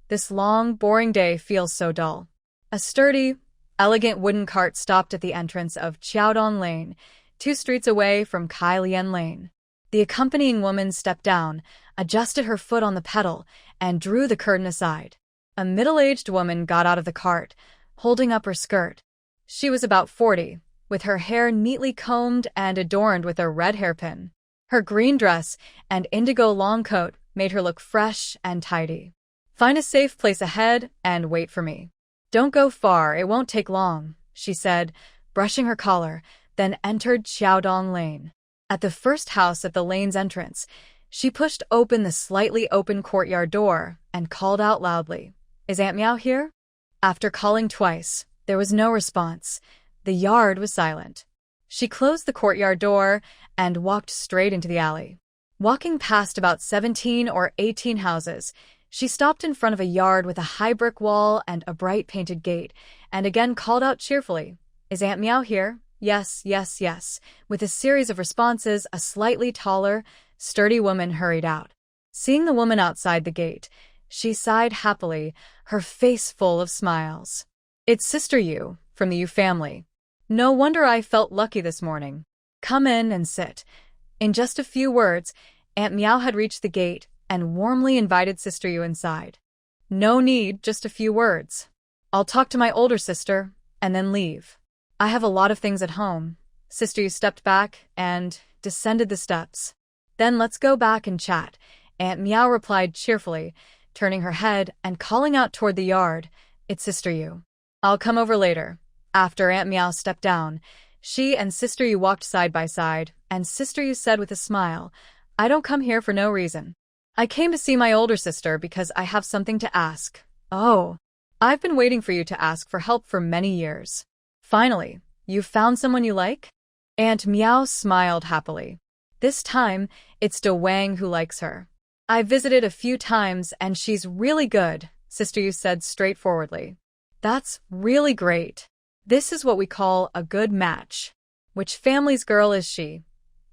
This long, boring day feels so dull. A sturdy, elegant wooden cart stopped at the entrance of Qiaodong Lane, 2 streets away from Kai Lian Lane. The accompanying woman stepped down, adjusted her foot on the pedal, and drew the curtain aside. A middle-aged woman got out of the cart, holding up her skirt. She was about 40, with her hair neatly combed and adorned with a red hairpin. Her green dress and indigo long coat made her look fresh and tidy. "Find a safe place ahead and wait for me. Don't go far, it won't take long," she said, brushing her collar, then entered Qiaodong Lane. At the first house at the lane's entrance, she pushed open the slightly open courtyard door and called out loudly, "Is Aunt Meow here?" After calling twice, there was no response. The yard was silent. She closed the courtyard door and walked straight into the alley. Walking past about 17 or 18 houses, she stopped in front of a yard with a high brick wall and a bright painted gate, and again called out cheerfully, "Is Aunt Meow here?" "Yes, yes, yes." With a series of responses, a slightly taller, sturdy woman hurried out. Seeing the woman outside the gate, she sighed happily, her face full of smiles. "It's Sister Yu, from the Yu family. No wonder I felt lucky this morning. Come in and sit." In just a few words, Aunt Meow had reached the gate and warmly invited Sister Yu inside. "No need, just a few words. I'll talk to my older sister, and then leave. I have a lot of things at home." Sister Yu stepped back and descended the steps. "Then let's go back and chat," Aunt Meow replied cheerfully, turning her head and calling out toward the yard, "It's Sister Yu. I'll come over later." After Aunt Meow stepped down, she and Sister Yu walked side by side, and Sister Yu said with a smile, "I don't come here for no reason. I came to see my older sister because I have something to ask." "Oh." I've been waiting for you to ask for help for many years. Finally, you've found someone you like? Aunt Meow smiled happily. This time, it's De Wang who likes her. I visited a few times and she's really good, Sister Yu said straightforwardly. That's really great. This is what we call a good match. Which family's girl is she?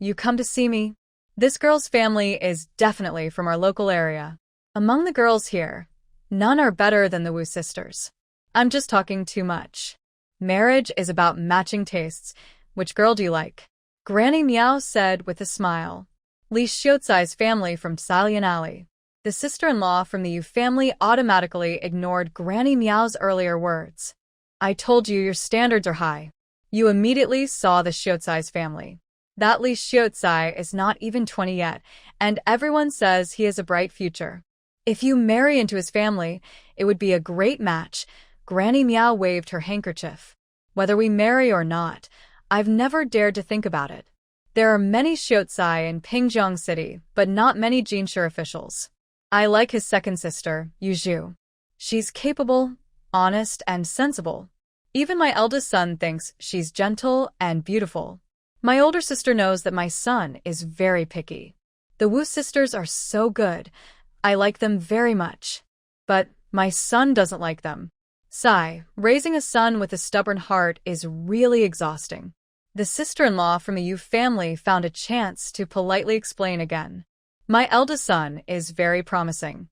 You come to see me? This girl's family is definitely from our local area. Among the girls here, none are better than the Wu sisters. I'm just talking too much. Marriage is about matching tastes. Which girl do you like? Granny Meow said with a smile. Li Xiaocai's family from Salian Alley. The sister-in-law from the Yu family automatically ignored Granny Meow's earlier words. I told you your standards are high. You immediately saw the Xiaocai's family. That Li Xiaocai is not even 20 yet, and everyone says he has a bright future. If you marry into his family, it would be a great match. Granny Meow waved her handkerchief. Whether we marry or not, I've never dared to think about it. There are many Xiaocai in Pingjiang City, but not many Jinshe officials. I like his second sister, Yu Zhu. She's capable, honest, and sensible. Even my eldest son thinks she's gentle and beautiful. My older sister knows that my son is very picky. The Wu sisters are so good. I like them very much. But my son doesn't like them. Sigh, raising a son with a stubborn heart is really exhausting. The sister-in-law from the Yu family found a chance to politely explain again. My eldest son is very promising.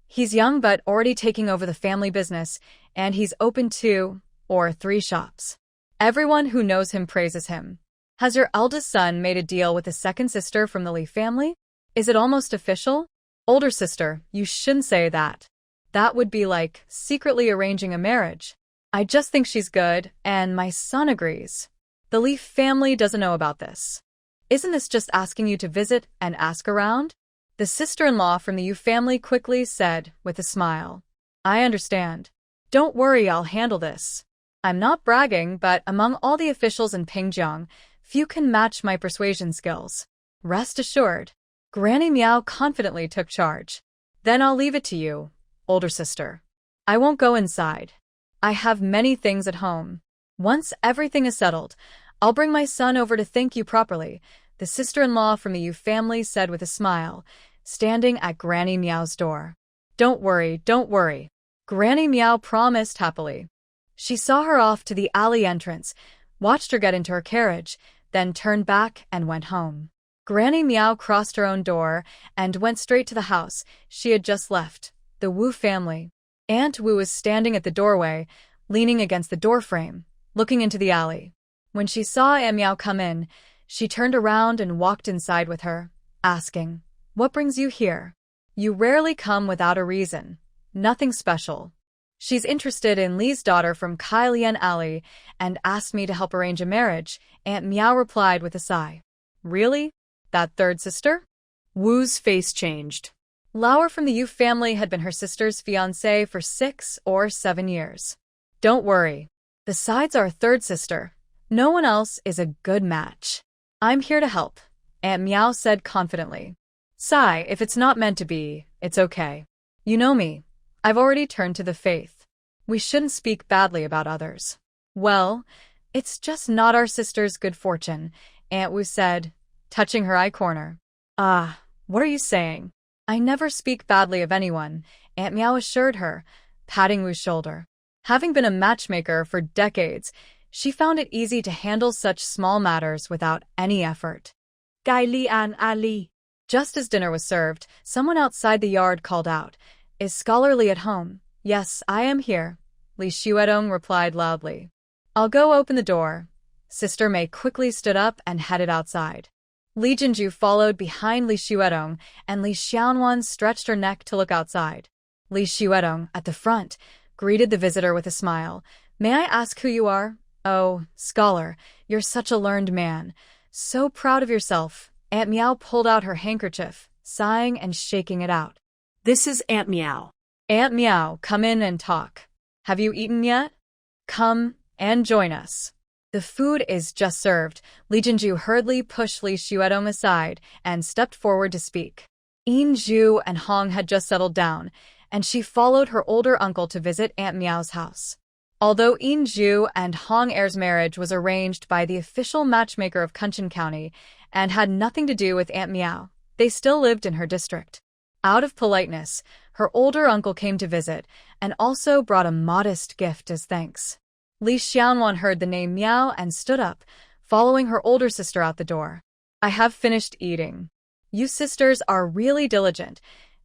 He's young but already taking over the family business, and he's opened 2 or 3 shops. Everyone who knows him praises him. Has your eldest son made a deal with the second sister from the Li family? Is it almost official? Older sister, you shouldn't say that. That would be like secretly arranging a marriage. I just think she's good, and my son agrees. The Li family doesn't know about this. Isn't this just asking you to visit and ask around? The sister-in-law from the Yu family quickly said with a smile. I understand. Don't worry, I'll handle this. I'm not bragging, but among all the officials in Pingjiang, few can match my persuasion skills. Rest assured. Granny Meow confidently took charge. Then I'll leave it to you, older sister. I won't go inside. I have many things at home. Once everything is settled, I'll bring my son over to thank you properly, the sister-in-law from the Yu family said with a smile, standing at Granny Meow's door. Don't worry. Granny Meow promised happily. She saw her off to the alley entrance, watched her get into her carriage, then turned back and went home. Granny Meow crossed her own door and went straight to the house she had just left, the Wu family. Aunt Wu was standing at the doorway, leaning against the doorframe, looking into the alley. When she saw Aunt Meow come in, she turned around and walked inside with her, asking, What brings you here? You rarely come without a reason. Nothing special. She's interested in Li's daughter from Kailian Alley and asked me to help arrange a marriage, Aunt Meow replied with a sigh. Really? That third sister? Wu's face changed. Lauer from the Yu family had been her sister's fiancé for 6 or 7 years. Don't worry. Besides our third sister, no one else is a good match. I'm here to help, Aunt Meow said confidently. Sigh, if it's not meant to be, it's okay. You know me. I've already turned to the faith. We shouldn't speak badly about others. Well, it's just not our sister's good fortune, Aunt Wu said, touching her eye corner. Ah, what are you saying? I never speak badly of anyone, Aunt Meow assured her, patting Wu's shoulder. Having been a matchmaker for decades, she found it easy to handle such small matters without any effort. Gailian Ali. Just as dinner was served, someone outside the yard called out, Is Scholar Li at home? Yes, I am here, Li Xuedong replied loudly. I'll go open the door. Sister Mei quickly stood up and headed outside. Li Jinju followed behind Li Xuedong, and Li Xiaonuan stretched her neck to look outside. Li Xuedong, at the front, greeted the visitor with a smile. May I ask who you are? Oh, Scholar, you're such a learned man. So proud of yourself. Aunt Meow pulled out her handkerchief, sighing and shaking it out. This is Aunt Meow. Aunt Meow, come in and talk. Have you eaten yet? Come and join us. The food is just served. Li Jinju hurriedly pushed Li Xuedong aside and stepped forward to speak. Yin Zhu and Hong had just settled down, and she followed her older uncle to visit Aunt Meow's house. Although Yin Zhu and Hong Er's marriage was arranged by the official matchmaker of Kunshan County and had nothing to do with Aunt Meow, they still lived in her district. Out of politeness, her older uncle came to visit and also brought a modest gift as thanks. Li Xianwan heard the name Meow and stood up, following her older sister out the door. I have finished eating. You sisters are really diligent.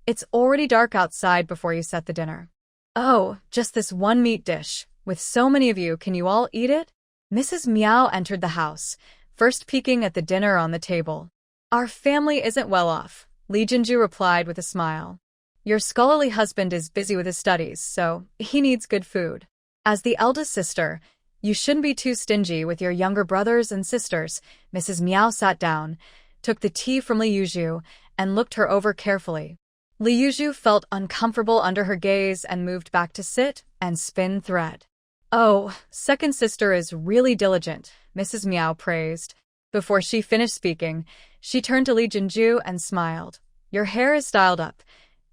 It's already dark outside before you set the dinner. Oh, just this one meat dish. With so many of you, can you all eat it? Mrs. Meow entered the house, first peeking at the dinner on the table. Our family isn't well off, Li Jinju replied with a smile. Your scholarly husband is busy with his studies, so he needs good food. As the eldest sister, you shouldn't be too stingy with your younger brothers and sisters. Mrs. Meow sat down, took the tea from Li Yuzhu, and looked her over carefully. Li Yuzhu felt uncomfortable under her gaze and moved back to sit and spin thread. Oh, second sister is really diligent, Mrs. Meow praised. Before she finished speaking, she turned to Li Jinju and smiled. Your hair is styled up.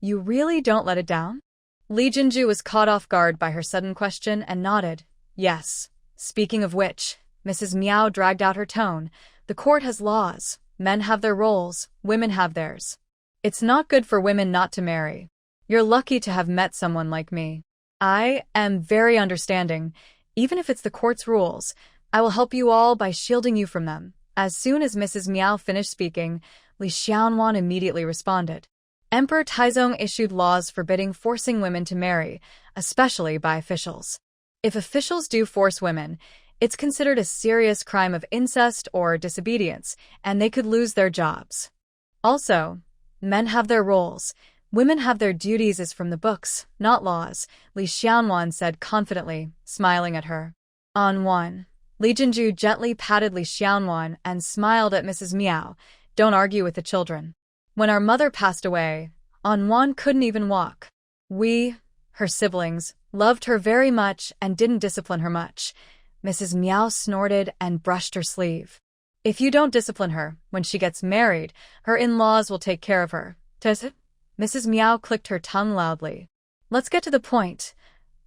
You really don't let it down? Li Jinju was caught off guard by her sudden question and nodded. Yes. Speaking of which, Mrs. Meow dragged out her tone. The court has laws. Men have their roles, women have theirs. It's not good for women not to marry. You're lucky to have met someone like me. I am very understanding. Even if it's the court's rules, I will help you all by shielding you from them. As soon as Mrs. Meow finished speaking, Li Xianwan immediately responded. Emperor Taizong issued laws forbidding forcing women to marry, especially by officials. If officials do force women, it's considered a serious crime of incest or disobedience, and they could lose their jobs. Also, men have their roles. Women have their duties as from the books, not laws, Li Xianwan said confidently, smiling at her. On one, Li Jinju gently patted Li Xianwan and smiled at Mrs. Meow. Don't argue with the children. When our mother passed away, Anwan couldn't even walk. We, her siblings, loved her very much and didn't discipline her much. Mrs. Meow snorted and brushed her sleeve. If you don't discipline her, when she gets married, her in-laws will take care of her. Mrs. Meow clicked her tongue loudly. Let's get to the point.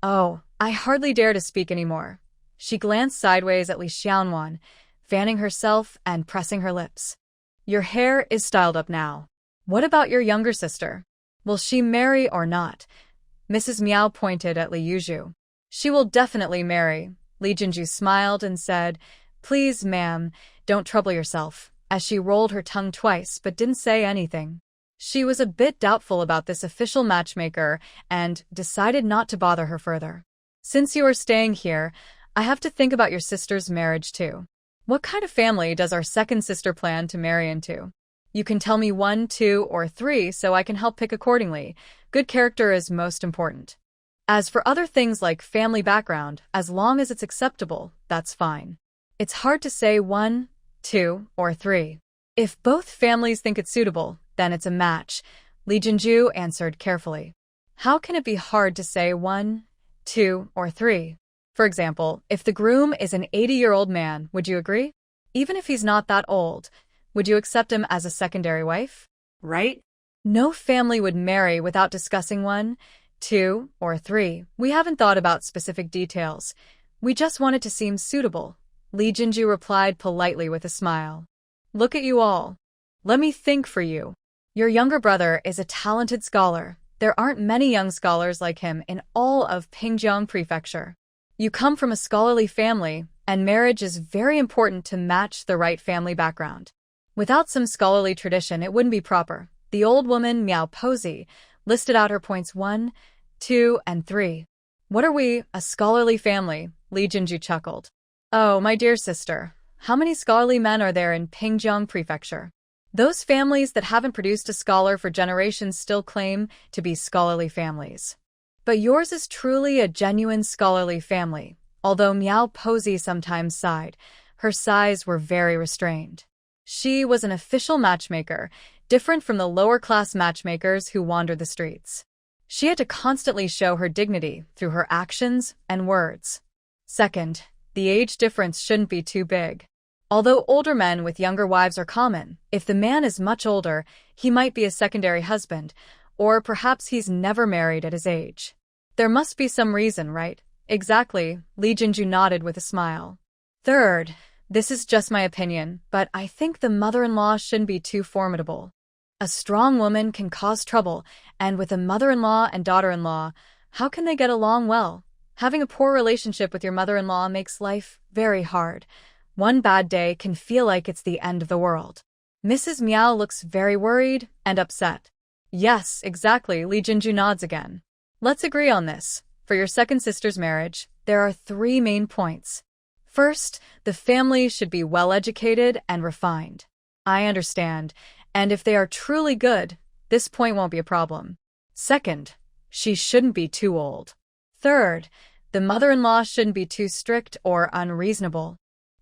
Oh, I hardly dare to speak anymore. She glanced sideways at Li Xianwan, fanning herself and pressing her lips. Your hair is styled up now. What about your younger sister? Will she marry or not? Mrs. Meow pointed at Li Yuzhu. She will definitely marry. Li Jinju smiled and said, Please, ma'am, don't trouble yourself, as she rolled her tongue twice but didn't say anything. She was a bit doubtful about this official matchmaker and decided not to bother her further. Since you are staying here, I have to think about your sister's marriage too. What kind of family does our second sister plan to marry into? You can tell me 1, 2, or 3 so I can help pick accordingly. Good character is most important. As for other things like family background, as long as it's acceptable, that's fine. It's hard to say 1, 2, or 3. If both families think it's suitable, then it's a match, Li Jinju answered carefully. How can it be hard to say 1, 2, or 3? For example, if the groom is an 80-year-old man, would you agree? Even if he's not that old, would you accept him as a secondary wife? Right? No family would marry without discussing 1, 2, or 3. We haven't thought about specific details. We just want it to seem suitable, Li Jinju replied politely with a smile. Look at you all. Let me think for you. Your younger brother is a talented scholar. There aren't many young scholars like him in all of Pingjiang Prefecture. You come from a scholarly family, and marriage is very important to match the right family background. Without some scholarly tradition, it wouldn't be proper. The old woman, Miao Posey, listed out her points 1, 2, and 3. What are we, a scholarly family? Li Jinju chuckled. Oh, my dear sister, how many scholarly men are there in Pingjiang Prefecture? Those families that haven't produced a scholar for generations still claim to be scholarly families. But yours is truly a genuine scholarly family. Although Miao Posey sometimes sighed, her sighs were very restrained. She was an official matchmaker, different from the lower-class matchmakers who wandered the streets. She had to constantly show her dignity through her actions and words. Second, the age difference shouldn't be too big. Although older men with younger wives are common, if the man is much older, he might be a secondary husband, Or perhaps he's never married at his age. There must be some reason, right? Exactly, Lee Jinju nodded with a smile. Third, this is just my opinion, but I think the mother-in-law shouldn't be too formidable. A strong woman can cause trouble, and with a mother-in-law and daughter-in-law, how can they get along well? Having a poor relationship with your mother-in-law makes life very hard. One bad day can feel like it's the end of the world. Mrs. Miao looks very worried and upset. Yes, exactly, Lee Jinju nods again. Let's agree on this. For your second sister's marriage, there are 3 main points. First, the family should be well-educated and refined. I understand, and if they are truly good, this point won't be a problem. Second, she shouldn't be too old. Third, the mother-in-law shouldn't be too strict or unreasonable.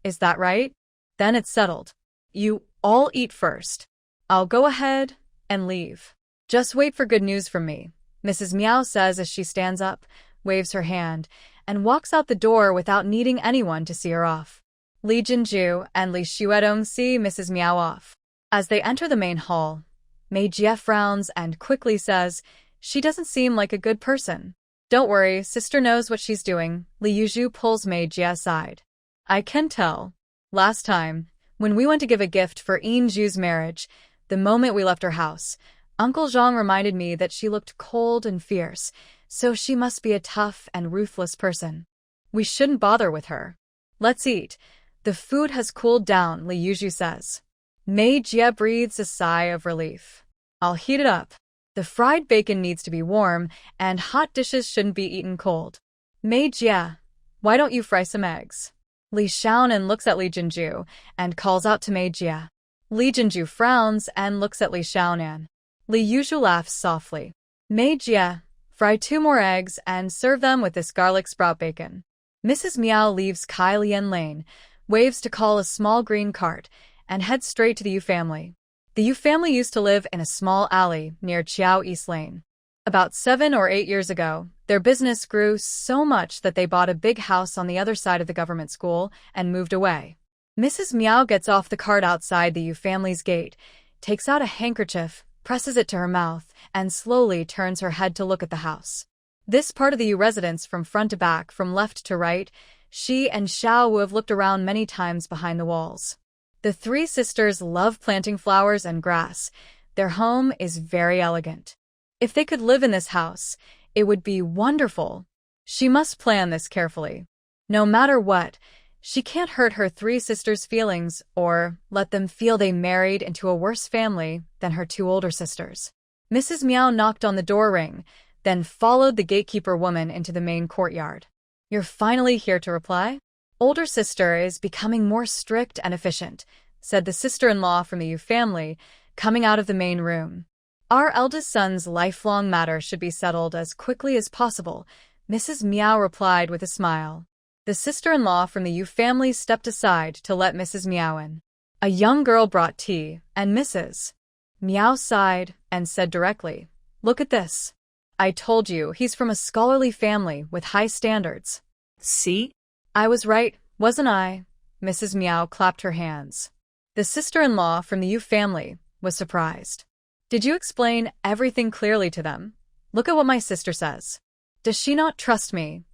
Is that right? Then it's settled. You all eat first. I'll go ahead and leave. Just wait for good news from me, Mrs. Miao says as she stands up, waves her hand, and walks out the door without needing anyone to see her off. Li Jinju and Li Xuedong see Mrs. Miao off. As they enter the main hall, Mei Jie frowns and quickly says, "She doesn't seem like a good person." "Don't worry, sister knows what she's doing," Li Yuzhu pulls Mei Jie aside. "I can tell. Last time, when we went to give a gift for Yin Zhu's marriage, the moment we left her house, Uncle Zhang reminded me that she looked cold and fierce, so she must be a tough and ruthless person. We shouldn't bother with her. Let's eat. The food has cooled down," Li Yuzhu says. Mei Jie breathes a sigh of relief. "I'll heat it up. The fried bacon needs to be warm, and hot dishes shouldn't be eaten cold. Mei Jie, why don't you fry some eggs?" Li Xiaonan looks at Li Jinju and calls out to Mei Jie. Li Jinju frowns and looks at Li Xiaonan. Li Yuzhu laughs softly. "Mei Jie, fry 2 more eggs and serve them with this garlic sprout bacon." Mrs. Miao leaves Kai Lian Lane, waves to call a small green cart, and heads straight to the Yu family. The Yu family used to live in a small alley near Qiao East Lane. About 7 or 8 years ago, their business grew so much that they bought a big house on the other side of the government school and moved away. Mrs. Miao gets off the cart outside the Yu family's gate, takes out a handkerchief, presses it to her mouth, and slowly turns her head to look at the house. This part of the Yu residence from front to back, from left to right, she and Xiao Wu have looked around many times behind the walls. The 3 sisters love planting flowers and grass. Their home is very elegant. If they could live in this house, it would be wonderful. She must plan this carefully. No matter what, she can't hurt her 3 sisters' feelings or let them feel they married into a worse family than her 2 older sisters. Mrs. Miao knocked on the door ring, then followed the gatekeeper woman into the main courtyard. "You're finally here to reply? Older sister is becoming more strict and efficient," said the sister-in-law from the Yu family, coming out of the main room. "Our eldest son's lifelong matter should be settled as quickly as possible," Mrs. Miao replied with a smile. The sister-in-law from the Yu family stepped aside to let Mrs. Miao in. A young girl brought tea, and Mrs. Miao sighed and said directly, "Look at this. I told you, he's from a scholarly family with high standards." See? "I was right, wasn't I?" Mrs. Miao clapped her hands. The sister-in-law from the Yu family was surprised. "Did you explain everything clearly to them? Look at what my sister says. Does she not trust me?"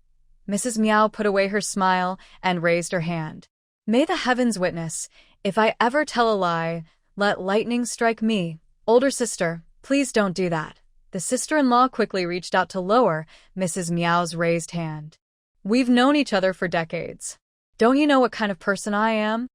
Mrs. Miao put away her smile and raised her hand. "May the heavens witness, if I ever tell a lie, let lightning strike me. Older sister, please don't do that." The sister-in-law quickly reached out to lower Mrs. Miao's raised hand. "We've known each other for decades. Don't you know what kind of person I am?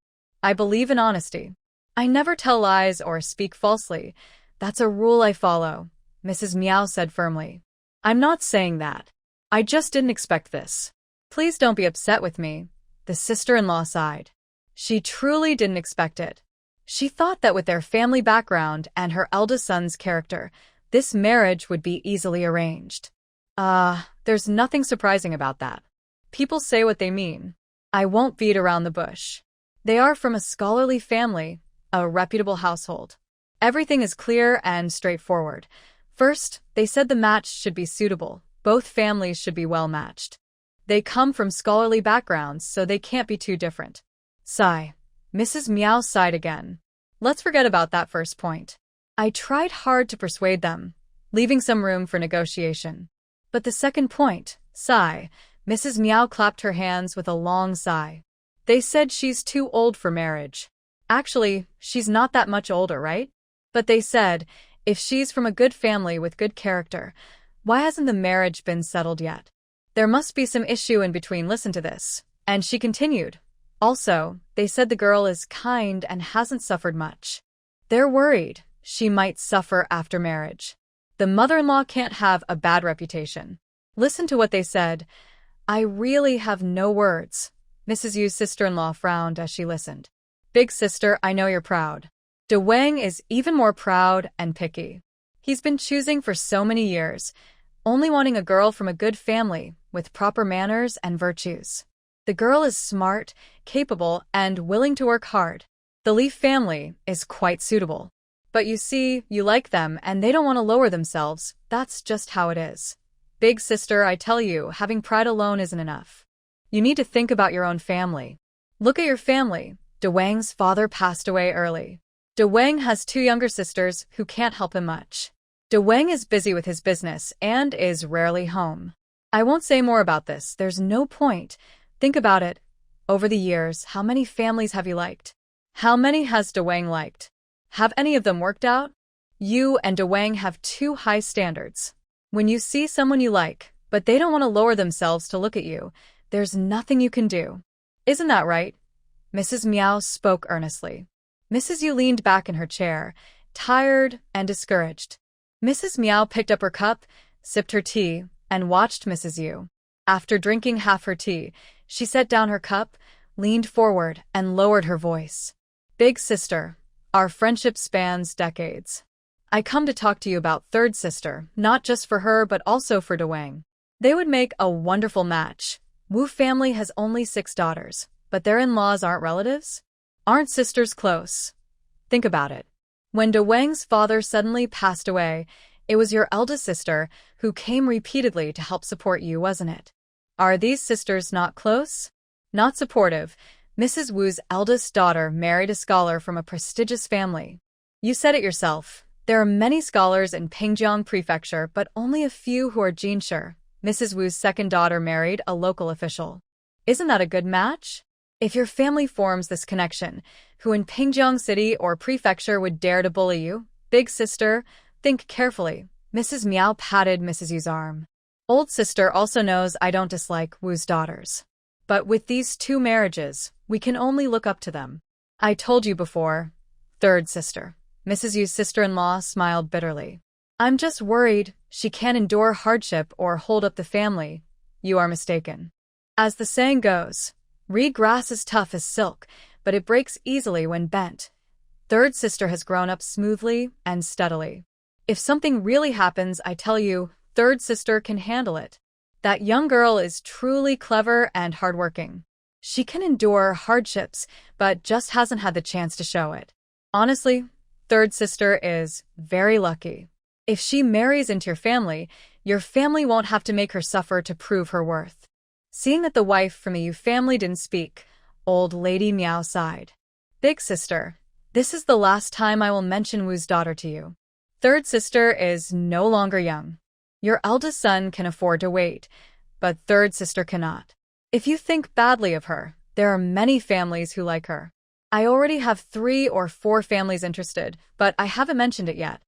I believe in honesty. I never tell lies or speak falsely. That's a rule I follow," Mrs. Miao said firmly. "I'm not saying that. I just didn't expect this. Please don't be upset with me," the sister-in-law sighed. She truly didn't expect it. She thought that with their family background and her eldest son's character, this marriage would be easily arranged. There's nothing surprising about that. People say what they mean. I won't beat around the bush. They are from a scholarly family, a reputable household. Everything is clear and straightforward. First, they said the match should be suitable. Both families should be well matched. They come from scholarly backgrounds, so they can't be too different. Sigh. Mrs. Miao sighed again. "Let's forget about that first point. I tried hard to persuade them. leaving some room for negotiation. But the second point, sigh, Mrs. Meow clapped her hands with a long sigh. They said she's too old for marriage. Actually, she's not that much older, right? But they said, if she's from a good family with good character, why hasn't the marriage been settled yet? There must be some issue in between. Listen to this. And she continued. Also, they said the girl is kind and hasn't suffered much. They're worried she might suffer after marriage. The mother-in-law can't have a bad reputation. Listen to what they said. I really have no words. Mrs. Yu's sister-in-law frowned as she listened. Big sister, I know you're proud. De Wang is even more proud and picky. He's been choosing for so many years, only wanting a girl from a good family with proper manners and virtues. The girl is smart, capable, and willing to work hard. The Li family is quite suitable. But you see, you like them and they don't want to lower themselves. That's just how it is. Big sister, I tell you, having pride alone isn't enough. You need to think about your own family. Look at your family. De Wang's father passed away early. De Wang has 2 younger sisters who can't help him much. De Wang is busy with his business and is rarely home. I won't say more about this. There's no point. Think about it. Over the years, how many families have you liked? How many has De Wang liked? Have any of them worked out? You and De Wang have too high standards. When you see someone you like, but they don't want to lower themselves to look at you, there's nothing you can do. Isn't that right? Mrs. Meow spoke earnestly. Mrs. Yu leaned back in her chair, tired and discouraged. Mrs. Meow picked up her cup, sipped her tea, and watched Mrs. Yu. After drinking half her tea, she set down her cup, leaned forward, and lowered her voice. Big sister, our friendship spans decades. I come to talk to you about third sister, not just for her but also for De Wang. They would make a wonderful match. Wu family has only 6 daughters, but their in-laws aren't relatives? Aren't sisters close? Think about it. When De Wang's father suddenly passed away, it was your eldest sister who came repeatedly to help support you, wasn't it? Are these sisters not close? Not supportive. Mrs. Wu's eldest daughter married a scholar from a prestigious family. You said it yourself. There are many scholars in Pingjiang Prefecture, but only a few who are Jinshe. Mrs. Wu's second daughter married a local official. Isn't that a good match? If your family forms this connection, who in Pingjiang City or Prefecture would dare to bully you? Big sister, think carefully. Mrs. Meow patted Mrs. Yu's arm. Old sister also knows I don't dislike Wu's daughters. But with these 2 marriages, we can only look up to them. I told you before. Third sister. Mrs. Yu's sister-in-law smiled bitterly. I'm just worried she can't endure hardship or hold up the family. You are mistaken. As the saying goes, reed grass is tough as silk, but it breaks easily when bent. Third sister has grown up smoothly and steadily. If something really happens, I tell you, third sister can handle it. That young girl is truly clever and hardworking. She can endure hardships, but just hasn't had the chance to show it. Honestly, third sister is very lucky. If she marries into your family won't have to make her suffer to prove her worth. Seeing that the wife from the Yu family didn't speak, old lady Meow sighed. Big sister, this is the last time I will mention Wu's daughter to you. Third sister is no longer young. Your eldest son can afford to wait, but third sister cannot. If you think badly of her, there are many families who like her. I already have 3 or 4 families interested, but I haven't mentioned it yet.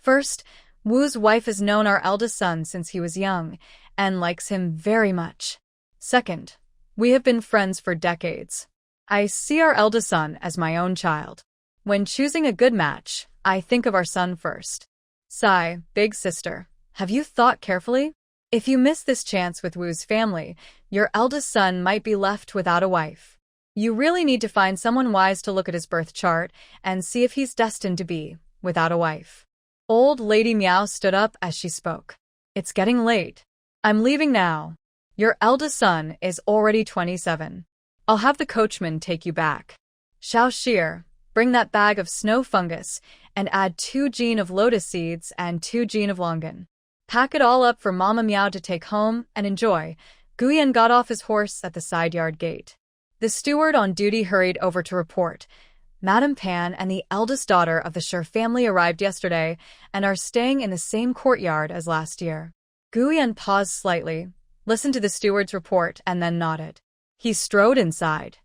First, Wu's wife has known our eldest son since he was young and likes him very much. Second, we have been friends for decades. I see our eldest son as my own child. When choosing a good match, I think of our son first. Sigh, big sister, have you thought carefully? If you miss this chance with Wu's family, your eldest son might be left without a wife. You really need to find someone wise to look at his birth chart and see if he's destined to be without a wife. Old Lady Meow stood up as she spoke. It's getting late. I'm leaving now. Your eldest son is already 27. I'll have the coachman take you back. Xiao Shir, bring that bag of snow fungus and add 2 gene of lotus seeds and 2 gene of longan. Pack it all up for Mama Meow to take home and enjoy. Guyan got off his horse at the side yard gate. The steward on duty hurried over to report. Madame Pan and the eldest daughter of the Shi family arrived yesterday and are staying in the same courtyard as last year. Guyan paused slightly, listened to the steward's report, and then nodded. He strode inside.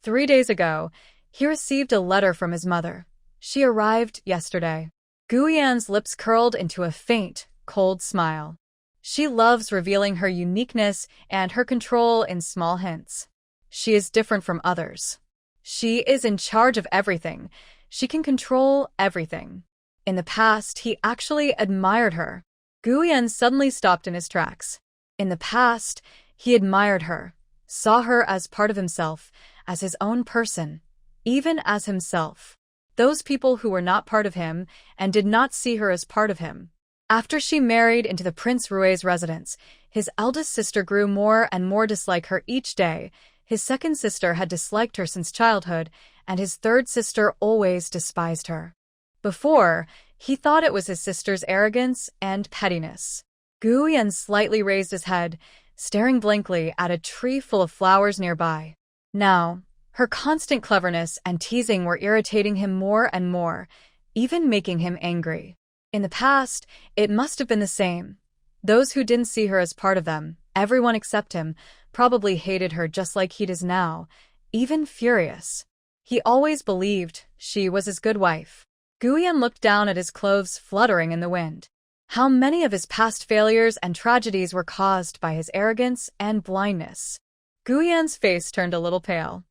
3 days ago, he received a letter from his mother. She arrived yesterday. Guyan's lips curled into a faint, cold smile. She loves revealing her uniqueness and her control in small hints. She is different from others. She is in charge of everything. She can control everything. In the past, he actually admired her. Guyan suddenly stopped in his tracks. In the past, he admired her, saw her as part of himself, as his own person, even as himself. Those people who were not part of him and did not see her as part of him. After she married into the Prince Rue's residence, his eldest sister grew more and more dislike her each day. His second sister had disliked her since childhood, and his third sister always despised her. Before, he thought it was his sister's arrogance and pettiness. Guyan slightly raised his head, staring blankly at a tree full of flowers nearby. Now, her constant cleverness and teasing were irritating him more and more, even making him angry. In the past, it must have been the same. Those who didn't see her as part of them, everyone except him, probably hated her just like he does now, even furious. He always believed she was his good wife. Guyan looked down at his clothes fluttering in the wind. How many of his past failures and tragedies were caused by his arrogance and blindness? Guyan's face turned a little pale.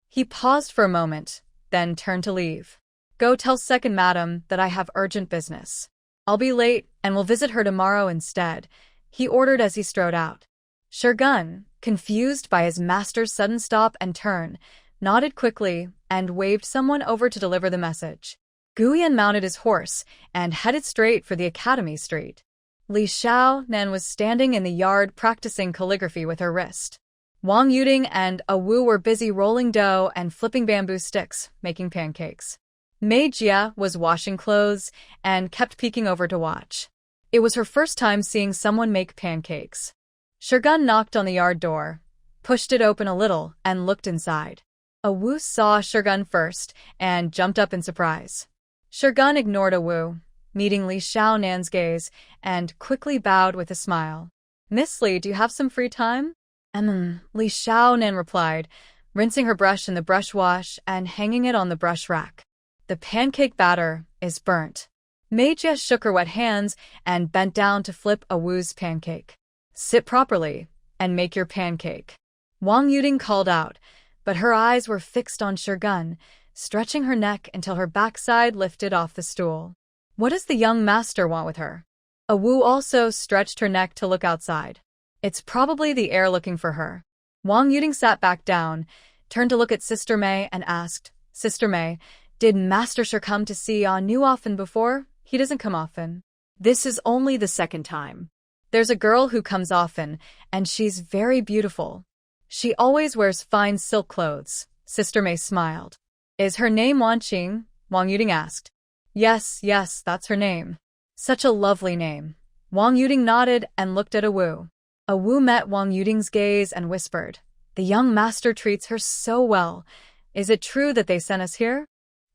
He paused for a moment, then turned to leave. Go tell second madam that I have urgent business. I'll be late and will visit her tomorrow instead, he ordered as he strode out. Shogun, confused by his master's sudden stop and turn, nodded quickly and waved someone over to deliver the message. Guyan mounted his horse and headed straight for the academy street. Li Xiaonan was standing in the yard practicing calligraphy with her wrist. Wang Yuding and A Wu were busy rolling dough and flipping bamboo sticks, making pancakes. Mei Jia was washing clothes and kept peeking over to watch. It was her first time seeing someone make pancakes. Shogun knocked on the yard door, pushed it open a little, and looked inside. A Wu saw Shogun first and jumped up in surprise. Shogun ignored A Wu, meeting Li Xiaonan's gaze, and quickly bowed with a smile. Miss Li, do you have some free time? Li Xiaonan replied, rinsing her brush in the brush wash and hanging it on the brush rack. The pancake batter is burnt. Mei Jia shook her wet hands and bent down to flip A Wu's pancake. Sit properly and make your pancake. Wang Yuding called out, but her eyes were fixed on Shogun, stretching her neck until her backside lifted off the stool. What does the young master want with her? A Wu also stretched her neck to look outside. It's probably the heir looking for her. Wang Yuding sat back down, turned to look at Sister Mei and asked, Sister Mei, did Master Shi come to see Nu often before? He doesn't come often. This is only the second time. There's a girl who comes often, and she's very beautiful. She always wears fine silk clothes. Sister Mei smiled. Is her name Wanqing? Wang Yuding asked. Yes, that's her name. Such a lovely name. Wang Yuding nodded and looked at A Wu. A Wu met Wang Yuding's gaze and whispered, The young master treats her so well. Is it true that they sent us here?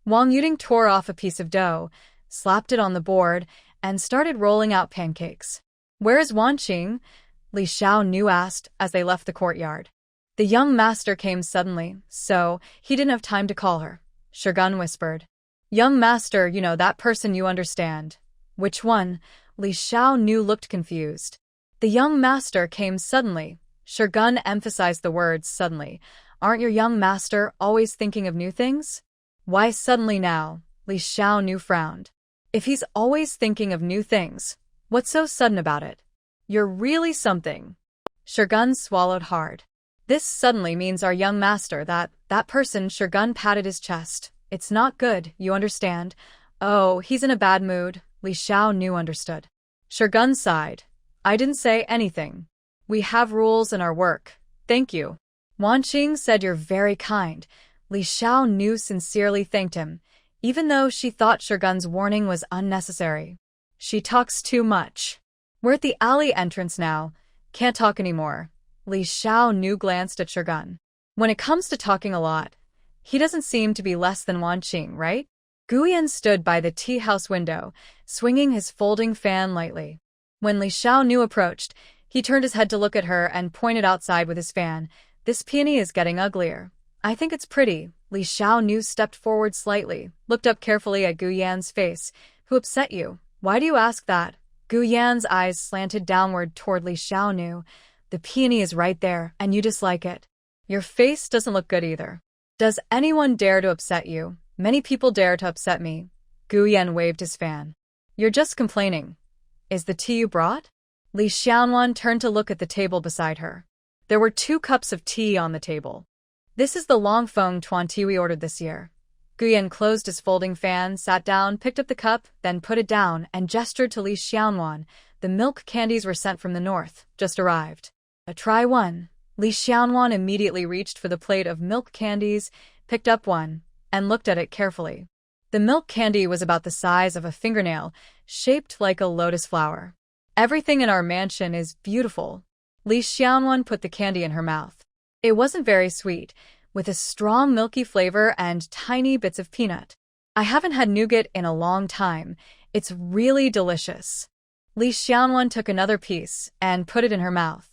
Wang Yuding tore off a piece of dough, slapped it on the board, and started rolling out pancakes. Where is Wanqing? Li Xiaonu asked as they left the courtyard. The young master came suddenly, so he didn't have time to call her, Shogun whispered. Young master, you know, that person you understand. Which one? Li Xiaonu looked confused. The young master came suddenly. Shogun emphasized the words suddenly. Aren't your young master always thinking of new things? Why suddenly now? Li Xiaonu frowned. If he's always thinking of new things, what's so sudden about it? You're really something. Shogun swallowed hard. This suddenly means our young master, that person. Shogun patted his chest. It's not good, you understand? Oh, he's in a bad mood. Li Xiaonu understood. Shogun sighed. I didn't say anything. We have rules in our work. Thank you. Wanqing said you're very kind. Li Xiaonu sincerely thanked him, even though she thought Shogun's warning was unnecessary. She talks too much. We're at the alley entrance now. Can't talk anymore. Li Xiaonu glanced at Shogun. When it comes to talking a lot, He doesn't seem to be less than Wanqing, right? Guyan stood by the tea house window, swinging his folding fan lightly. When Li Xiaonu approached, he turned his head to look at her and pointed outside with his fan. This peony is getting uglier. I think it's pretty. Li Xiaonu stepped forward slightly, looked up carefully at Gu Yan's face. Who upset you? Why do you ask that? Gu Yan's eyes slanted downward toward Li Xiaonu. The peony is right there, and you dislike it. Your face doesn't look good either. Does anyone dare to upset you? Many people dare to upset me. Gu Yan waved his fan. You're just complaining. Is the tea you brought? Li Xiaonuan turned to look at the table beside her. There were 2 cups of tea on the table. This is the long feng tuan tea we ordered this year. Gu Yan closed his folding fan, sat down, picked up the cup, then put it down, and gestured to Li Xiaonuan. The milk candies were sent from the north, just arrived. Try one. Li Xiaonuan immediately reached for the plate of milk candies, picked up one, and looked at it carefully. The milk candy was about the size of a fingernail, shaped like a lotus flower. Everything in our mansion is beautiful. Li Xiaonuan put the candy in her mouth. It wasn't very sweet, with a strong milky flavor and tiny bits of peanut. I haven't had nougat in a long time. It's really delicious. Li Xiaonuan took another piece and put it in her mouth.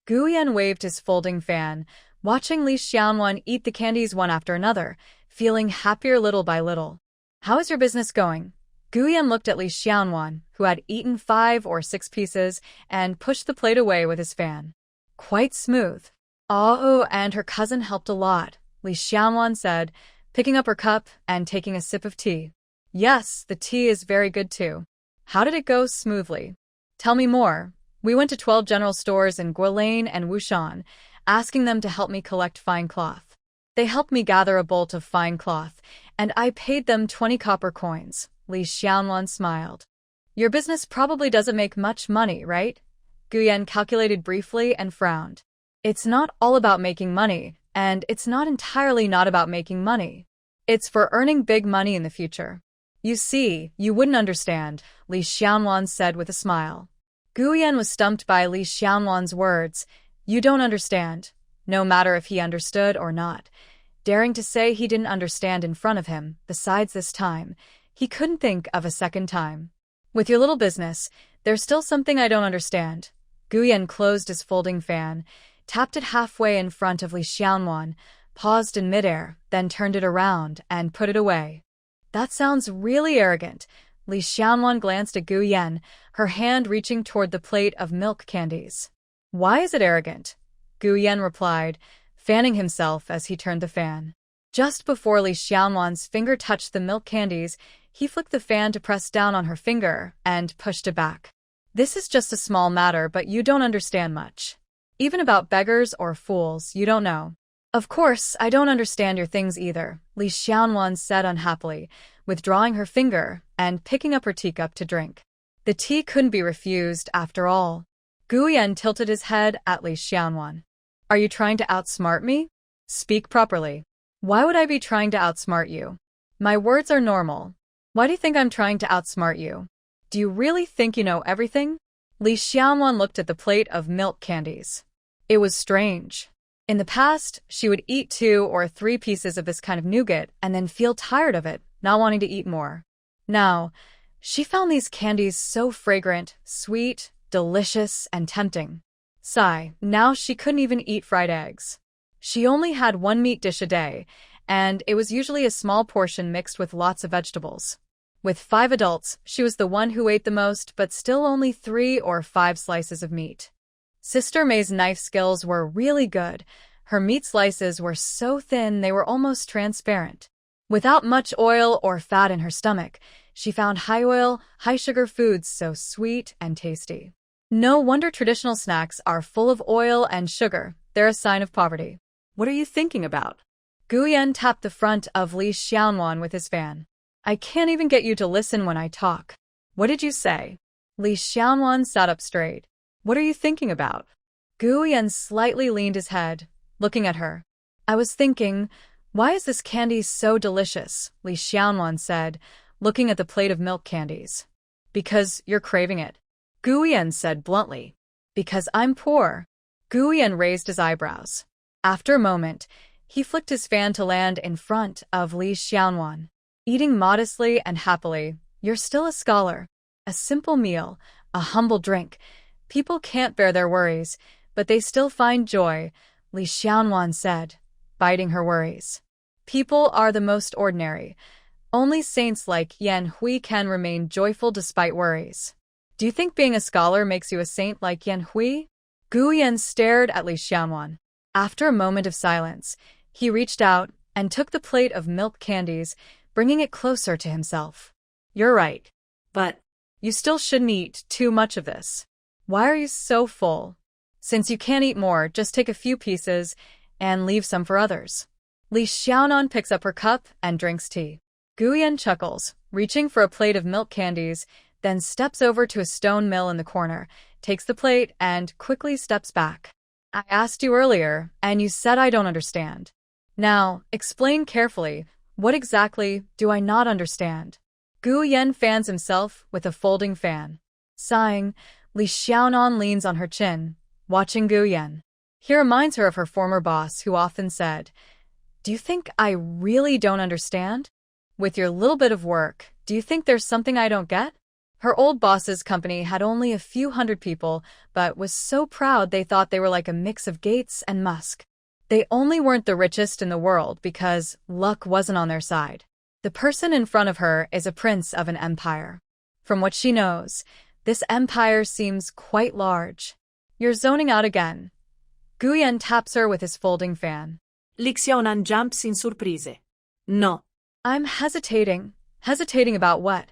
Gu Yan waved his folding fan, watching Li Xiaonuan eat the candies one after another, feeling happier little by little. How is your business going? Gu Yan looked at Li Xiaonuan, who had eaten 5 or 6 pieces, and pushed the plate away with his fan. Quite smooth. Oh, and her cousin helped a lot, Li Xiaonuan said, picking up her cup and taking a sip of tea. Yes, the tea is very good too. How did it go smoothly? Tell me more. We went to 12 general stores in Guilin and Wushan, asking them to help me collect fine cloth. They helped me gather a bolt of fine cloth, and I paid them 20 copper coins. Li Xiaonuan smiled. Your business probably doesn't make much money, right? Gu Yan calculated briefly and frowned. It's not all about making money, and it's not entirely not about making money. It's for earning big money in the future. You see, you wouldn't understand, Li Xiaonuan said with a smile. Gu Yan was stumped by Li Xiaonuan's words. You don't understand, no matter if he understood or not. Daring to say he didn't understand in front of him, besides this time, he couldn't think of a second time. With your little business, there's still something I don't understand. Gu Yan closed his folding fan, tapped it halfway in front of Li Xiaonuan, paused in midair, then turned it around and put it away. That sounds really arrogant. Li Xiaonuan glanced at Gu Yan, her hand reaching toward the plate of milk candies. Why is it arrogant? Gu Yan replied, fanning himself as he turned the fan. Just before Li Xiaonuan's finger touched the milk candies, he flicked the fan to press down on her finger and pushed it back. This is just a small matter, but you don't understand much. Even about beggars or fools, you don't know. Of course, I don't understand your things either, Li Xiaonuan said unhappily, withdrawing her finger and picking up her teacup to drink. The tea couldn't be refused, after all. Gu Yan tilted his head at Li Xiaonuan. Are you trying to outsmart me? Speak properly. Why would I be trying to outsmart you? My words are normal. Why do you think I'm trying to outsmart you? Do you really think you know everything? Li Xiaonuan looked at the plate of milk candies. It was strange. In the past, she would eat 2 or 3 pieces of this kind of nougat and then feel tired of it, not wanting to eat more. Now, she found these candies so fragrant, sweet, delicious, and tempting. Sigh, now she couldn't even eat fried eggs. She only had 1 meat dish a day, and it was usually a small portion mixed with lots of vegetables. With 5 adults, she was the one who ate the most, but still only 3 or 5 slices of meat. Sister May's knife skills were really good. Her meat slices were so thin they were almost transparent. Without much oil or fat in her stomach, she found high-oil, high-sugar foods so sweet and tasty. No wonder traditional snacks are full of oil and sugar. They're a sign of poverty. What are you thinking about? Gu Yan tapped the front of Li Xiaonuan with his fan. I can't even get you to listen when I talk. What did you say? Li Xiaonuan sat up straight. What are you thinking about? Gu Yan slightly leaned his head, looking at her. I was thinking, why is this candy so delicious? Li Xiaonuan said, looking at the plate of milk candies. Because you're craving it. Gu Yan said bluntly. Because I'm poor. Gu Yan raised his eyebrows. After a moment, He flicked his fan to land in front of Li Xiaonan. Eating modestly and happily, you're still a scholar. A simple meal, a humble drink. People can't bear their worries, but they still find joy, Li Xiaonan said, biting her worries. People are the most ordinary. Only saints like Yan Hui can remain joyful despite worries. Do you think being a scholar makes you a saint like Yan Hui? Gu Yan stared at Li Xiaonan. After a moment of silence, he reached out and took the plate of milk candies, bringing it closer to himself. You're right. But You still shouldn't eat too much of this. Why are you so full? Since you can't eat more, just take a few pieces and leave some for others. Li Xiaonan picks up her cup and drinks tea. Gu Yan chuckles, reaching for a plate of milk candies, then steps over to a stone mill in the corner, takes the plate, and quickly steps back. I asked you earlier, and you said I don't understand. Now, explain carefully, what exactly do I not understand? Gu Yan fans himself with a folding fan. Sighing, Li Xiaonan leans on her chin, watching Gu Yan. He reminds her of her former boss who often said, "Do you think I really don't understand? With your little bit of work, do you think there's something I don't get?" Her old boss's company had only a few hundred people, but was so proud they thought they were like a mix of Gates and Musk. They only weren't the richest in the world because luck wasn't on their side. The person in front of her is a prince of an empire. From what she knows, this empire seems quite large. You're zoning out again. Gu Yan taps her with his folding fan. Li Xiaonan jumps in surprise. No. I'm hesitating. Hesitating about what?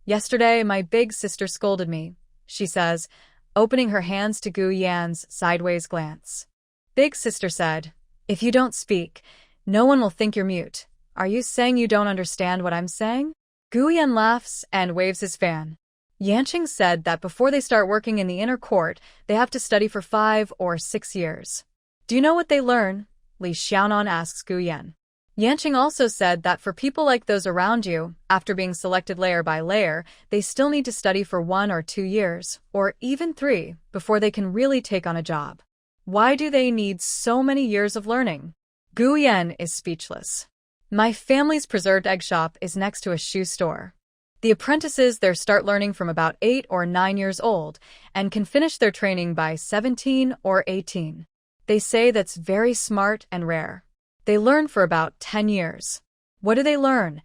Yesterday, my big sister scolded me, she says, opening her hands to Gu Yan's sideways glance. Big sister said, "If you don't speak, no one will think you're mute. Are you saying you don't understand what I'm saying?" Gu Yan laughs and waves his fan. Yanqing said that before they start working in the inner court, they have to study for 5 or 6 years. Do you know what they learn? Li Xiaonan asks Gu Yan. Yanqing also said that for people like those around you, after being selected layer by layer, they still need to study for 1 or 2 years, or even 3, before they can really take on a job. Why do they need so many years of learning? Gu Yan is speechless. My family's preserved egg shop is next to a shoe store. The apprentices there start learning from about 8 or 9 years old and can finish their training by 17 or 18. They say that's very smart and rare. They learn for about 10 years. What do they learn?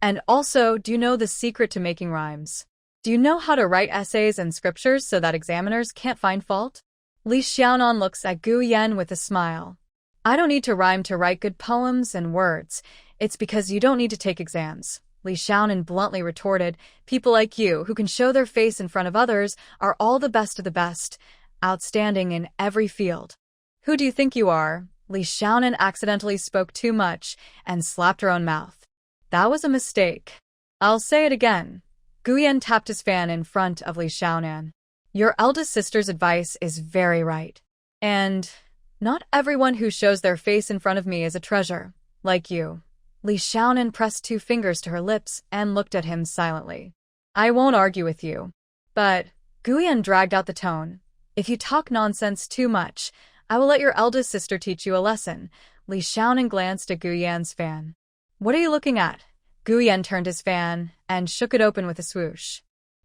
And also, do you know the secret to making rhymes? Do you know how to write essays and scriptures so that examiners can't find fault? Li Xiaonan looks at Gu Yan with a smile. I don't need to rhyme to write good poems and words. It's because you don't need to take exams. Li Xiaonan bluntly retorted, people like you who can show their face in front of others are all the best of the best, outstanding in every field. Who do you think you are? Li Xiaonan accidentally spoke too much and slapped her own mouth. That was a mistake. I'll say it again. Gu Yan tapped his fan in front of Li Xiaonan. Your eldest sister's advice is very right. And not everyone who shows their face in front of me is a treasure, like you. Li Xiaonan pressed 2 fingers to her lips and looked at him silently. I won't argue with you. But Gu Yan dragged out the tone. If you talk nonsense too much, I will let your eldest sister teach you a lesson. Li Xiaonan glanced at Gu Yan's fan. What are you looking at? Gu Yan turned his fan and shook it open with a swoosh.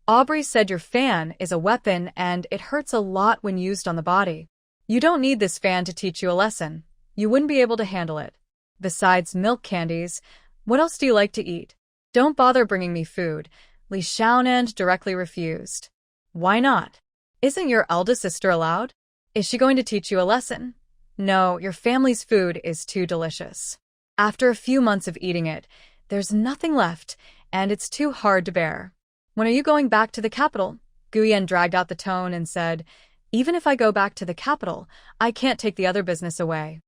Aubrey said your fan is a weapon and it hurts a lot when used on the body. You don't need this fan to teach you a lesson. You wouldn't be able to handle it. Besides milk candies, what else do you like to eat? Don't bother bringing me food. Li Xiaonan directly refused. Why not? Isn't your eldest sister allowed? Is she going to teach you a lesson? No, your family's food is too delicious. After a few months of eating it, there's nothing left, and it's too hard to bear. When are you going back to the capital? Gu Yan dragged out the tone and said, even if I go back to the capital, I can't take the other business away.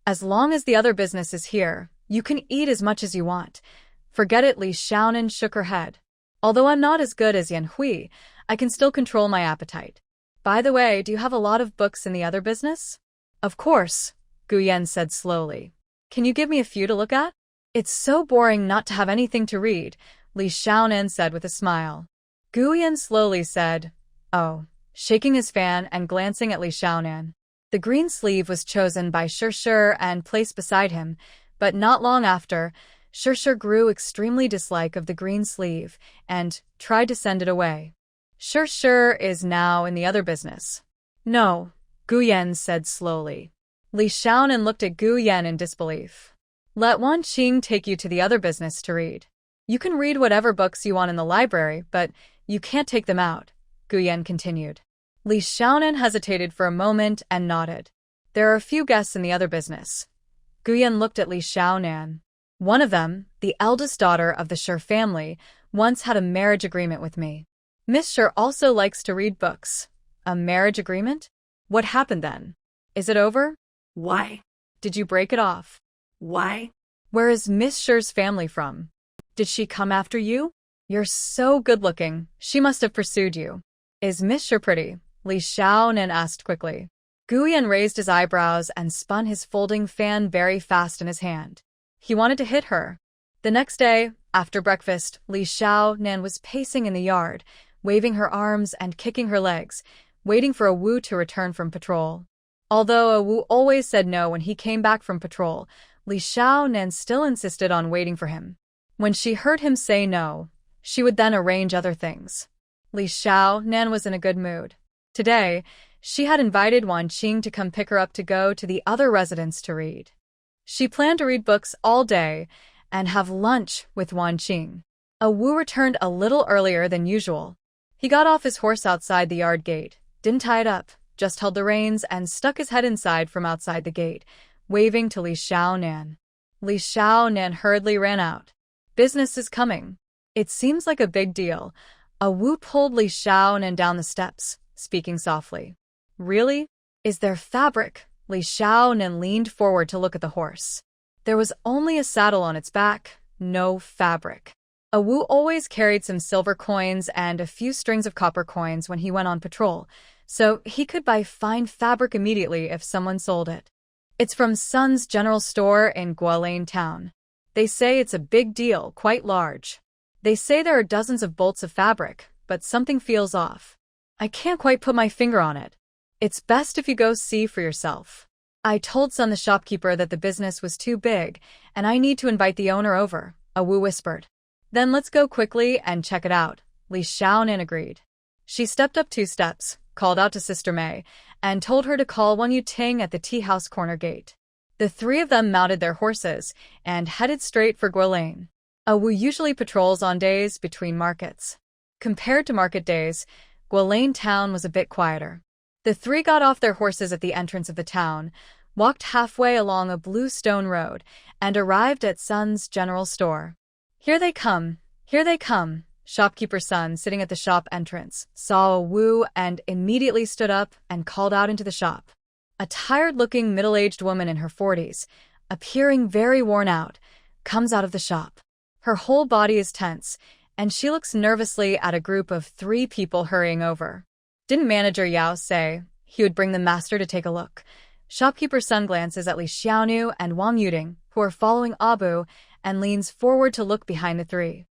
As long as the other business is here, you can eat as much as you want. Forget it, Li Xiaonan shook her head. Although I'm not as good as Yan Hui, I can still control my appetite. By the way, do you have a lot of books in the other business? Of course, Gu Yan said slowly. Can you give me a few to look at? It's so boring not to have anything to read, Li Xiaonan said with a smile. Gu Yan slowly said, oh, shaking his fan and glancing at Li Xiaonan. The green sleeve was chosen by Shirshir and placed beside him, but not long after, Shirshir grew extremely dislike of the green sleeve and tried to send it away. Shirshir is now in the other business. No, Gu Yan said slowly. Li Xiaonan looked at Gu Yan in disbelief. Let Wan Qing take you to the other business to read. You can read whatever books you want in the library, but you can't take them out, Gu Yan continued. Li Xiaonan hesitated for a moment and nodded. There are a few guests in the other business. Gu Yan looked at Li Xiaonan. One of them, the eldest daughter of the Shir family, once had a marriage agreement with me. Miss Shir also likes to read books. A marriage agreement? What happened then? Is it over? Why? Did you break it off? Why? Where is Miss Shir's family from? Did she come after you? You're so good-looking. She must have pursued you. Is Miss Shir pretty? Li Xiaonan asked quickly. Gu Yan raised his eyebrows and spun his folding fan very fast in his hand. He wanted to hit her. The next day, after breakfast, Li Xiaonan was pacing in the yard, waving her arms and kicking her legs, waiting for a Wu to return from patrol. Although a Wu always said no when he came back from patrol, Li Xiaonan still insisted on waiting for him. When she heard him say no, she would then arrange other things. Li Xiaonan was in a good mood. Today, she had invited Wan Qing to come pick her up to go to the other residence to read. She planned to read books all day and have lunch with Wan Qing. A Wu returned a little earlier than usual. He got off his horse outside the yard gate, didn't tie it up, just held the reins and stuck his head inside from outside the gate, waving to Li Xiaonan. Li Xiaonan hurriedly ran out. Business is coming. It seems like a big deal. A Wu pulled Li Xiaonan down the steps, speaking softly. Really? Is there fabric? Li Xiaonan leaned forward to look at the horse. There was only a saddle on its back, no fabric. A Wu always carried some silver coins and a few strings of copper coins when he went on patrol, so he could buy fine fabric immediately if someone sold it. It's from Sun's general store in Guolane town. They say it's a big deal, quite large. They say there are dozens of bolts of fabric, but something feels off. I can't quite put my finger on it. It's best if you go see for yourself. I told Sun the shopkeeper that the business was too big, and I need to invite the owner over, a Wu whispered. Then let's go quickly and check it out, Li Xiaonan agreed. She stepped up 2 steps, called out to Sister May, and told her to call Wan Yuting at the tea house corner gate. The 3 of them mounted their horses and headed straight for Guolane. A Wu usually patrols on days between markets. Compared to market days, Guolane town was a bit quieter. The 3 got off their horses at the entrance of the town, walked halfway along a blue stone road, and arrived at Sun's general store. Here they come, shopkeeper Sun, sitting at the shop entrance, saw a Wu and immediately stood up and called out into the shop. A tired-looking middle-aged woman in her 40s, appearing very worn out, comes out of the shop. Her whole body is tense, and she looks nervously at a group of 3 people hurrying over. Didn't Manager Yao say he would bring the master to take a look? Shopkeeper Sun glances at Li Xiaonu and Wang Yuting, who are following Abu, and leans forward to look behind the 3.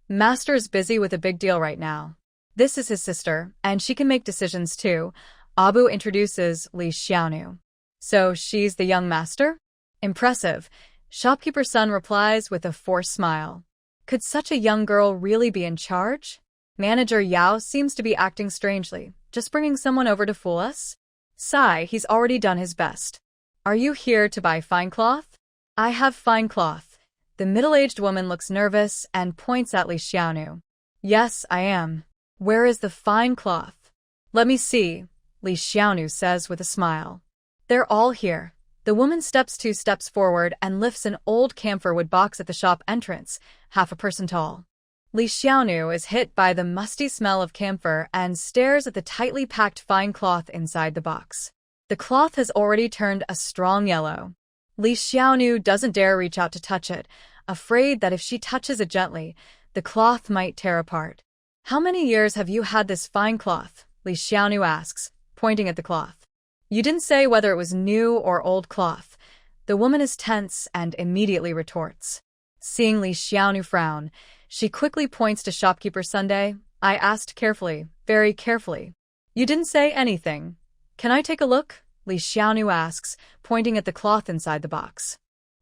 Master is busy with a big deal right now. This is his sister, and she can make decisions too. Abu introduces Li Xiaonu. So she's the young master? Impressive. Shopkeeper Sun replies with a forced smile. Could such a young girl really be in charge? Manager Yao seems to be acting strangely. Just bringing someone over to fool us? Sigh, he's already done his best. Are you here to buy fine cloth? I have fine cloth. The middle-aged woman looks nervous and points at Li Xiaonu. Yes, I am. Where is the fine cloth? Let me see, Li Xiaonu says with a smile. They're all here. The woman steps 2 steps forward and lifts an old camphor wood box at the shop entrance, half a person tall. Li Xiaonu is hit by the musty smell of camphor and stares at the tightly packed fine cloth inside the box. The cloth has already turned a strong yellow. Li Xiaonu doesn't dare reach out to touch it, afraid that if she touches it gently, the cloth might tear apart. How many years have you had this fine cloth? Li Xiaonu asks, pointing at the cloth. You didn't say whether it was new or old cloth. The woman is tense and immediately retorts. Seeing Li Xiaonu frown, she quickly points to shopkeeper Sunday. I asked carefully, very carefully. You didn't say anything. Can I take a look? Li Xiaonu asks, pointing at the cloth inside the box.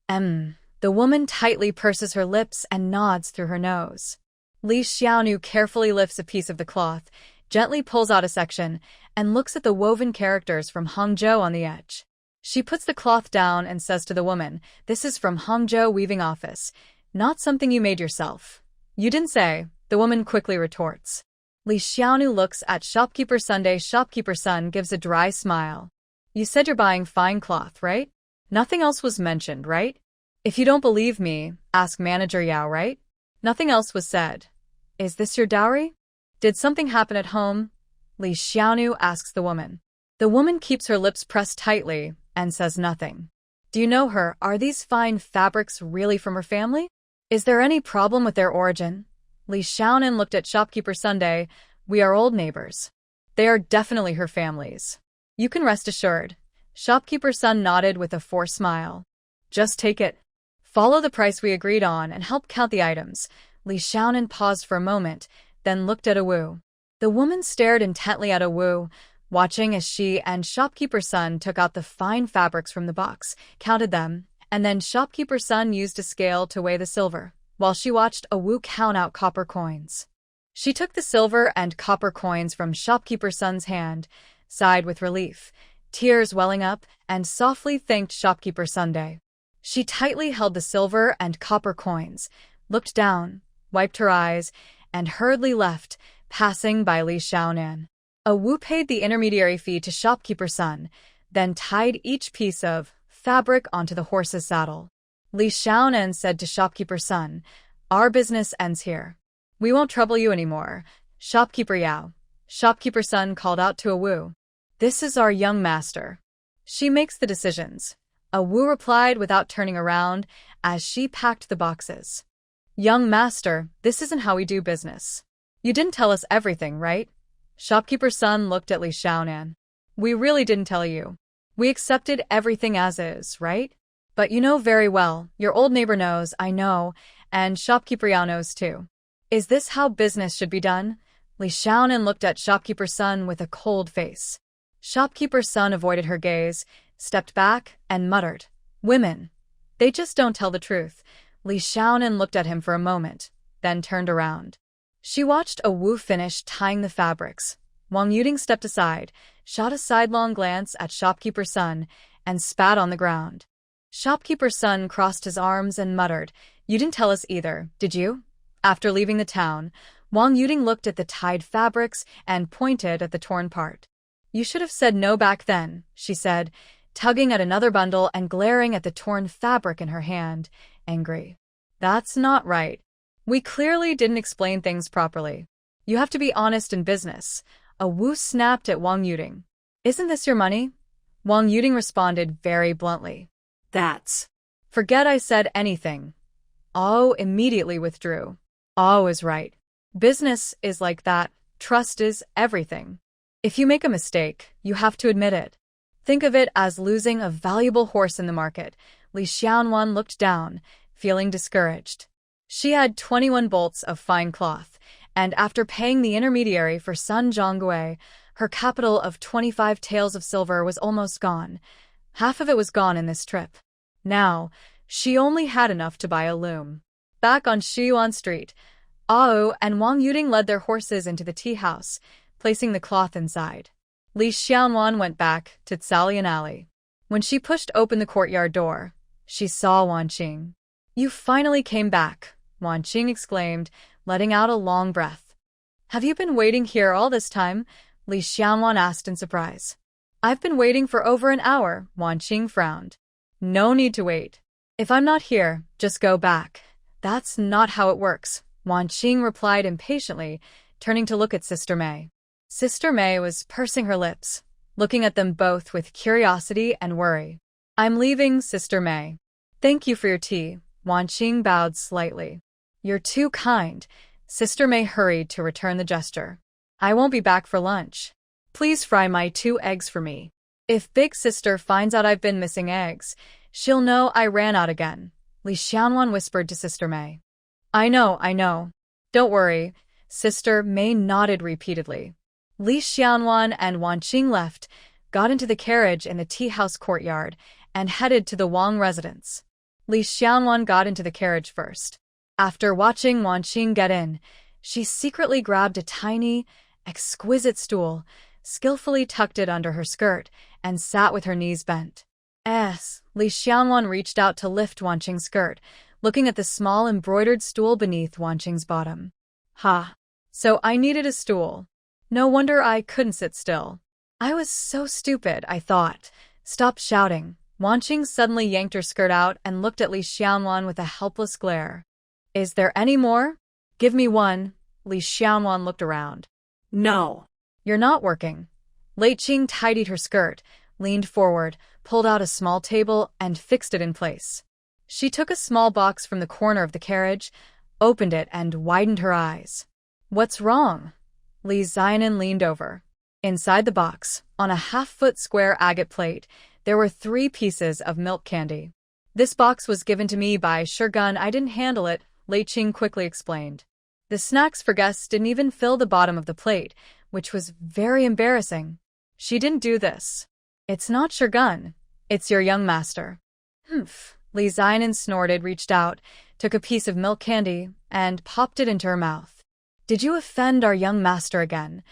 The woman tightly purses her lips and nods through her nose. Li Xiaonu carefully lifts a piece of the cloth, gently pulls out a section, and looks at the woven characters from Hangzhou on the edge. She puts the cloth down and says to the woman, "This is from Hangzhou Weaving Office, not something you made yourself." "You didn't say," the woman quickly retorts. Li Xiaonu looks at Shopkeeper Sunday. Shopkeeper Sun gives a dry smile. "You said you're buying fine cloth, right? Nothing else was mentioned, right? If you don't believe me, ask Manager Yao, right? Nothing else was said. Is this your dowry? Did something happen at home?" Li Xiaonu asks the woman. The woman keeps her lips pressed tightly and says nothing. "Do you know her? Are these fine fabrics really from her family? Is there any problem with their origin?" Li Xiaonan looked at Shopkeeper Sunday. "We are old neighbors. They are definitely her families. You can rest assured." Shopkeeper Sun nodded with a forced smile. "Just take it. Follow the price we agreed on and help count the items." Li Xiaonan paused for a moment, then looked at Awu. The woman stared intently at Awu, watching as she and Shopkeeper Sun took out the fine fabrics from the box, counted them, and then Shopkeeper Sun used a scale to weigh the silver, while she watched Awu count out copper coins. She took the silver and copper coins from Shopkeeper Sun's hand, sighed with relief, tears welling up, and softly thanked Shopkeeper Sunday. She tightly held the silver and copper coins, looked down, wiped her eyes, and hurriedly left, passing by Li Xiaonan. Awu paid the intermediary fee to Shopkeeper Sun, then tied each piece of fabric onto the horse's saddle. Li Xiaonan said to Shopkeeper Sun, "Our business ends here. We won't trouble you anymore." "Shopkeeper Yao," Shopkeeper Sun called out to Awu. "This is our young master. She makes the decisions." Awu replied without turning around as she packed the boxes. "Young master, this isn't how we do business. You didn't tell us everything, right?" Shopkeeper Sun looked at Li Xiaonan. "We really didn't tell you. We accepted everything as is, right? But you know very well, your old neighbor knows, I know, and Shopkeeper Yao knows too. Is this how business should be done?" Li Xiaonan looked at Shopkeeper Sun with a cold face. Shopkeeper Sun avoided her gaze, stepped back, and muttered, "Women. They just don't tell the truth." Li Xiaonan looked at him for a moment, then turned around. She watched Awu finish tying the fabrics. Wang Yuding stepped aside, shot a sidelong glance at Shopkeeper Sun, and spat on the ground. Shopkeeper Sun crossed his arms and muttered, "You didn't tell us either, did you?" After leaving the town, Wang Yuding looked at the tied fabrics and pointed at the torn part. "You should have said no back then," she said, tugging at another bundle and glaring at the torn fabric in her hand, angry. "That's not right. We clearly didn't explain things properly. You have to be honest in business." Awu snapped at Wang Yuding. "Isn't this your money?" Wang Yuding responded very bluntly. "That's..." "Forget I said anything." Awu immediately withdrew. Awu is right. Business is like that. Trust is everything. If you make a mistake, you have to admit it. Think of it as losing a valuable horse in the market. Li Xiaonan looked down, feeling discouraged. She had 21 bolts of fine cloth, and after paying the intermediary for Sun Zhonggui, her capital of 25 taels of silver was almost gone. Half of it was gone in this trip. Now, she only had enough to buy a loom. Back on Shiyuan Street, Awu and Wang Yuding led their horses into the tea house, placing the cloth inside. Li Xiaonan went back to Tsalian Alley. When she pushed open the courtyard door, she saw Wan Qing. "You finally came back," Wan Qing exclaimed, letting out a long breath. "Have you been waiting here all this time?" Li Xiaonan asked in surprise. "I've been waiting for over an hour," Wan Qing frowned. "No need to wait. If I'm not here, just go back." "That's not how it works," Wan Qing replied impatiently, turning to look at Sister May. Sister May was pursing her lips, looking at them both with curiosity and worry. "I'm leaving, Sister May." "Thank you for your tea," Wan Qing bowed slightly. "You're too kind." Sister May hurried to return the gesture. "I won't be back for lunch. Please fry my 2 eggs for me. If Big Sister finds out I've been missing eggs, she'll know I ran out again," Li Xiaonan whispered to Sister May. I know. Don't worry." Sister May nodded repeatedly. Li Xiaonan and Wan Qing left, got into the carriage in the tea house courtyard, and headed to the Wang residence. Li Xianwan got into the carriage first. After watching Wan Qing get in, she secretly grabbed a tiny, exquisite stool, skillfully tucked it under her skirt, and sat with her knees bent. Li Xianwan reached out to lift Wan Qing's skirt, looking at the small embroidered stool beneath Wan Qing's bottom. Ha! So I needed a stool. No wonder I couldn't sit still. I was so stupid, I thought. Stop shouting. Wan Qing suddenly yanked her skirt out and looked at Li Xianwan with a helpless glare. Is there any more? Give me one. Li Xianwan looked around. No. You're not working. Lei Qing tidied her skirt, leaned forward, pulled out a small table, and fixed it in place. She took a small box from the corner of the carriage, opened it, and widened her eyes. What's wrong? Li Xiaonan leaned over. Inside the box, on a half-foot square agate plate, there were 3 pieces of milk candy. This box was given to me by Shurgun. I didn't handle it, Lei Qing quickly explained. The snacks for guests didn't even fill the bottom of the plate, which was very embarrassing. She didn't do this. It's not Shurgun. It's your young master. Humph. Li Xiaonan snorted, reached out, took a piece of milk candy, and popped it into her mouth. Did you offend our young master again?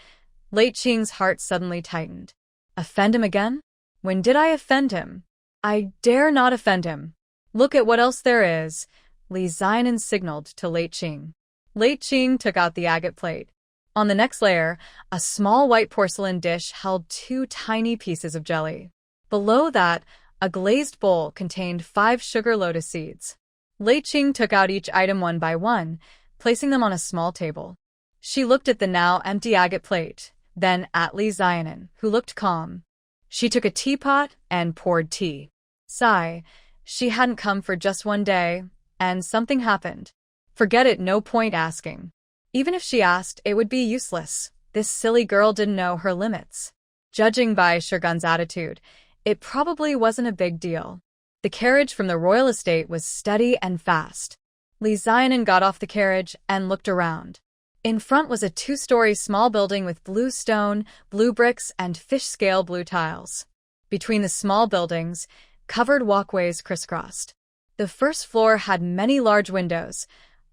Lei Qing's heart suddenly tightened. Offend him again? When did I offend him? I dare not offend him. Look at what else there is. Li Xiaonan signaled to Lei Qing. Lei Qing took out the agate plate. On the next layer, a small white porcelain dish held 2 tiny pieces of jelly. Below that, a glazed bowl contained 5 sugar lotus seeds. Lei Qing took out each item one by one, placing them on a small table. She looked at the now empty agate plate, then at Li Xiaonan, who looked calm. She took a teapot and poured tea. Sigh, she hadn't come for just one day, and something happened. Forget it, no point asking. Even if she asked, it would be useless. This silly girl didn't know her limits. Judging by Shurgun's attitude, it probably wasn't a big deal. The carriage from the royal estate was steady and fast. Li Xiaonan got off the carriage and looked around. In front was a 2-story small building with blue stone, blue bricks, and fish-scale blue tiles. Between the small buildings, covered walkways crisscrossed. The first floor had many large windows,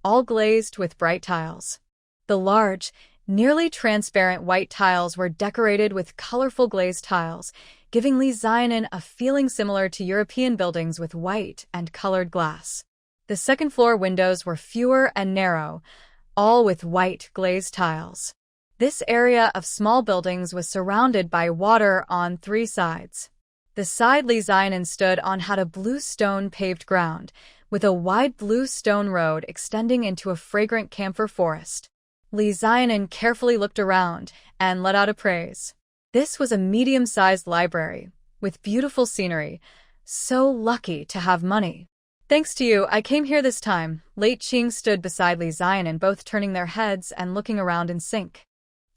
all glazed with bright tiles. The large, nearly transparent white tiles were decorated with colorful glazed tiles, giving Li Xiaonan a feeling similar to European buildings with white and colored glass. The second-floor windows were fewer and narrow, all with white glazed tiles. This area of small buildings was surrounded by water on 3 sides. The side Li Xiaonan stood on had a blue stone paved ground, with a wide blue stone road extending into a fragrant camphor forest. Li Xiaonan carefully looked around and let out a praise. This was a medium-sized library, with beautiful scenery. So lucky to have money. Thanks to you, I came here this time. Lei Qing stood beside Li Xiaonan, both turning their heads and looking around in sync.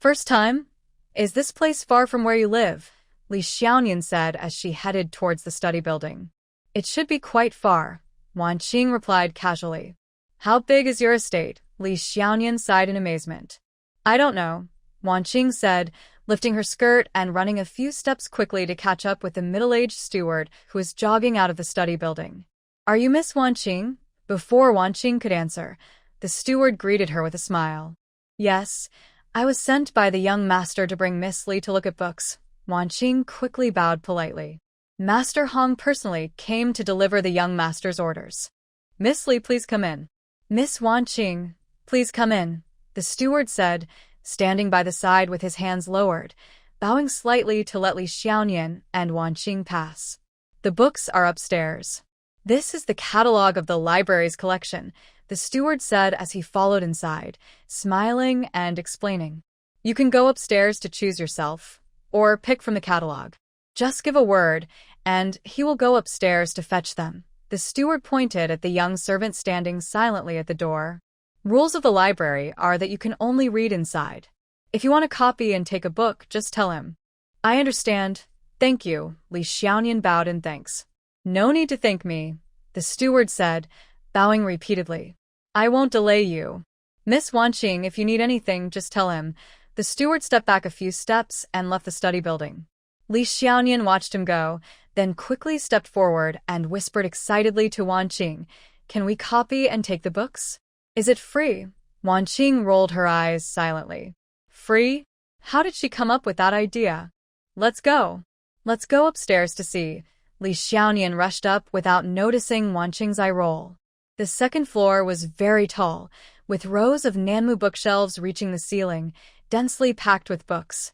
First time? Is this place far from where you live? Li Xiaonan said as she headed towards the study building. It should be quite far, Wan Qing replied casually. How big is your estate? Li Xiaonan sighed in amazement. I don't know, Wan Qing said, lifting her skirt and running a few steps quickly to catch up with the middle-aged steward who was jogging out of the study building. Are you Miss Wan Qing? Before Wan Qing could answer, the steward greeted her with a smile. Yes, I was sent by the young master to bring Miss Li to look at books. Wan Qing quickly bowed politely. Master Hong personally came to deliver the young master's orders. Miss Li, please come in. Miss Wan Qing, please come in, the steward said, standing by the side with his hands lowered, bowing slightly to let Li Xiaonan and Wan Qing pass. The books are upstairs. This is the catalog of the library's collection, the steward said as he followed inside, smiling and explaining. You can go upstairs to choose yourself, or pick from the catalog. Just give a word, and he will go upstairs to fetch them. The steward pointed at the young servant standing silently at the door. Rules of the library are that you can only read inside. If you want a copy and take a book, just tell him. I understand. Thank you, Li Xiaonan bowed in thanks. No need to thank me, the steward said, bowing repeatedly. I won't delay you. Miss Wan Qing, if you need anything, just tell him. The steward stepped back a few steps and left the study building. Li Xiaonian watched him go, then quickly stepped forward and whispered excitedly to Wan Qing, "Can we copy and take the books? Is it free?" Wan Qing rolled her eyes silently. "Free? How did she come up with that idea? Let's go. Let's go upstairs to see." Li Xiaonian rushed up without noticing Wan Qing's eye roll. The second floor was very tall, with rows of Nanmu bookshelves reaching the ceiling, densely packed with books.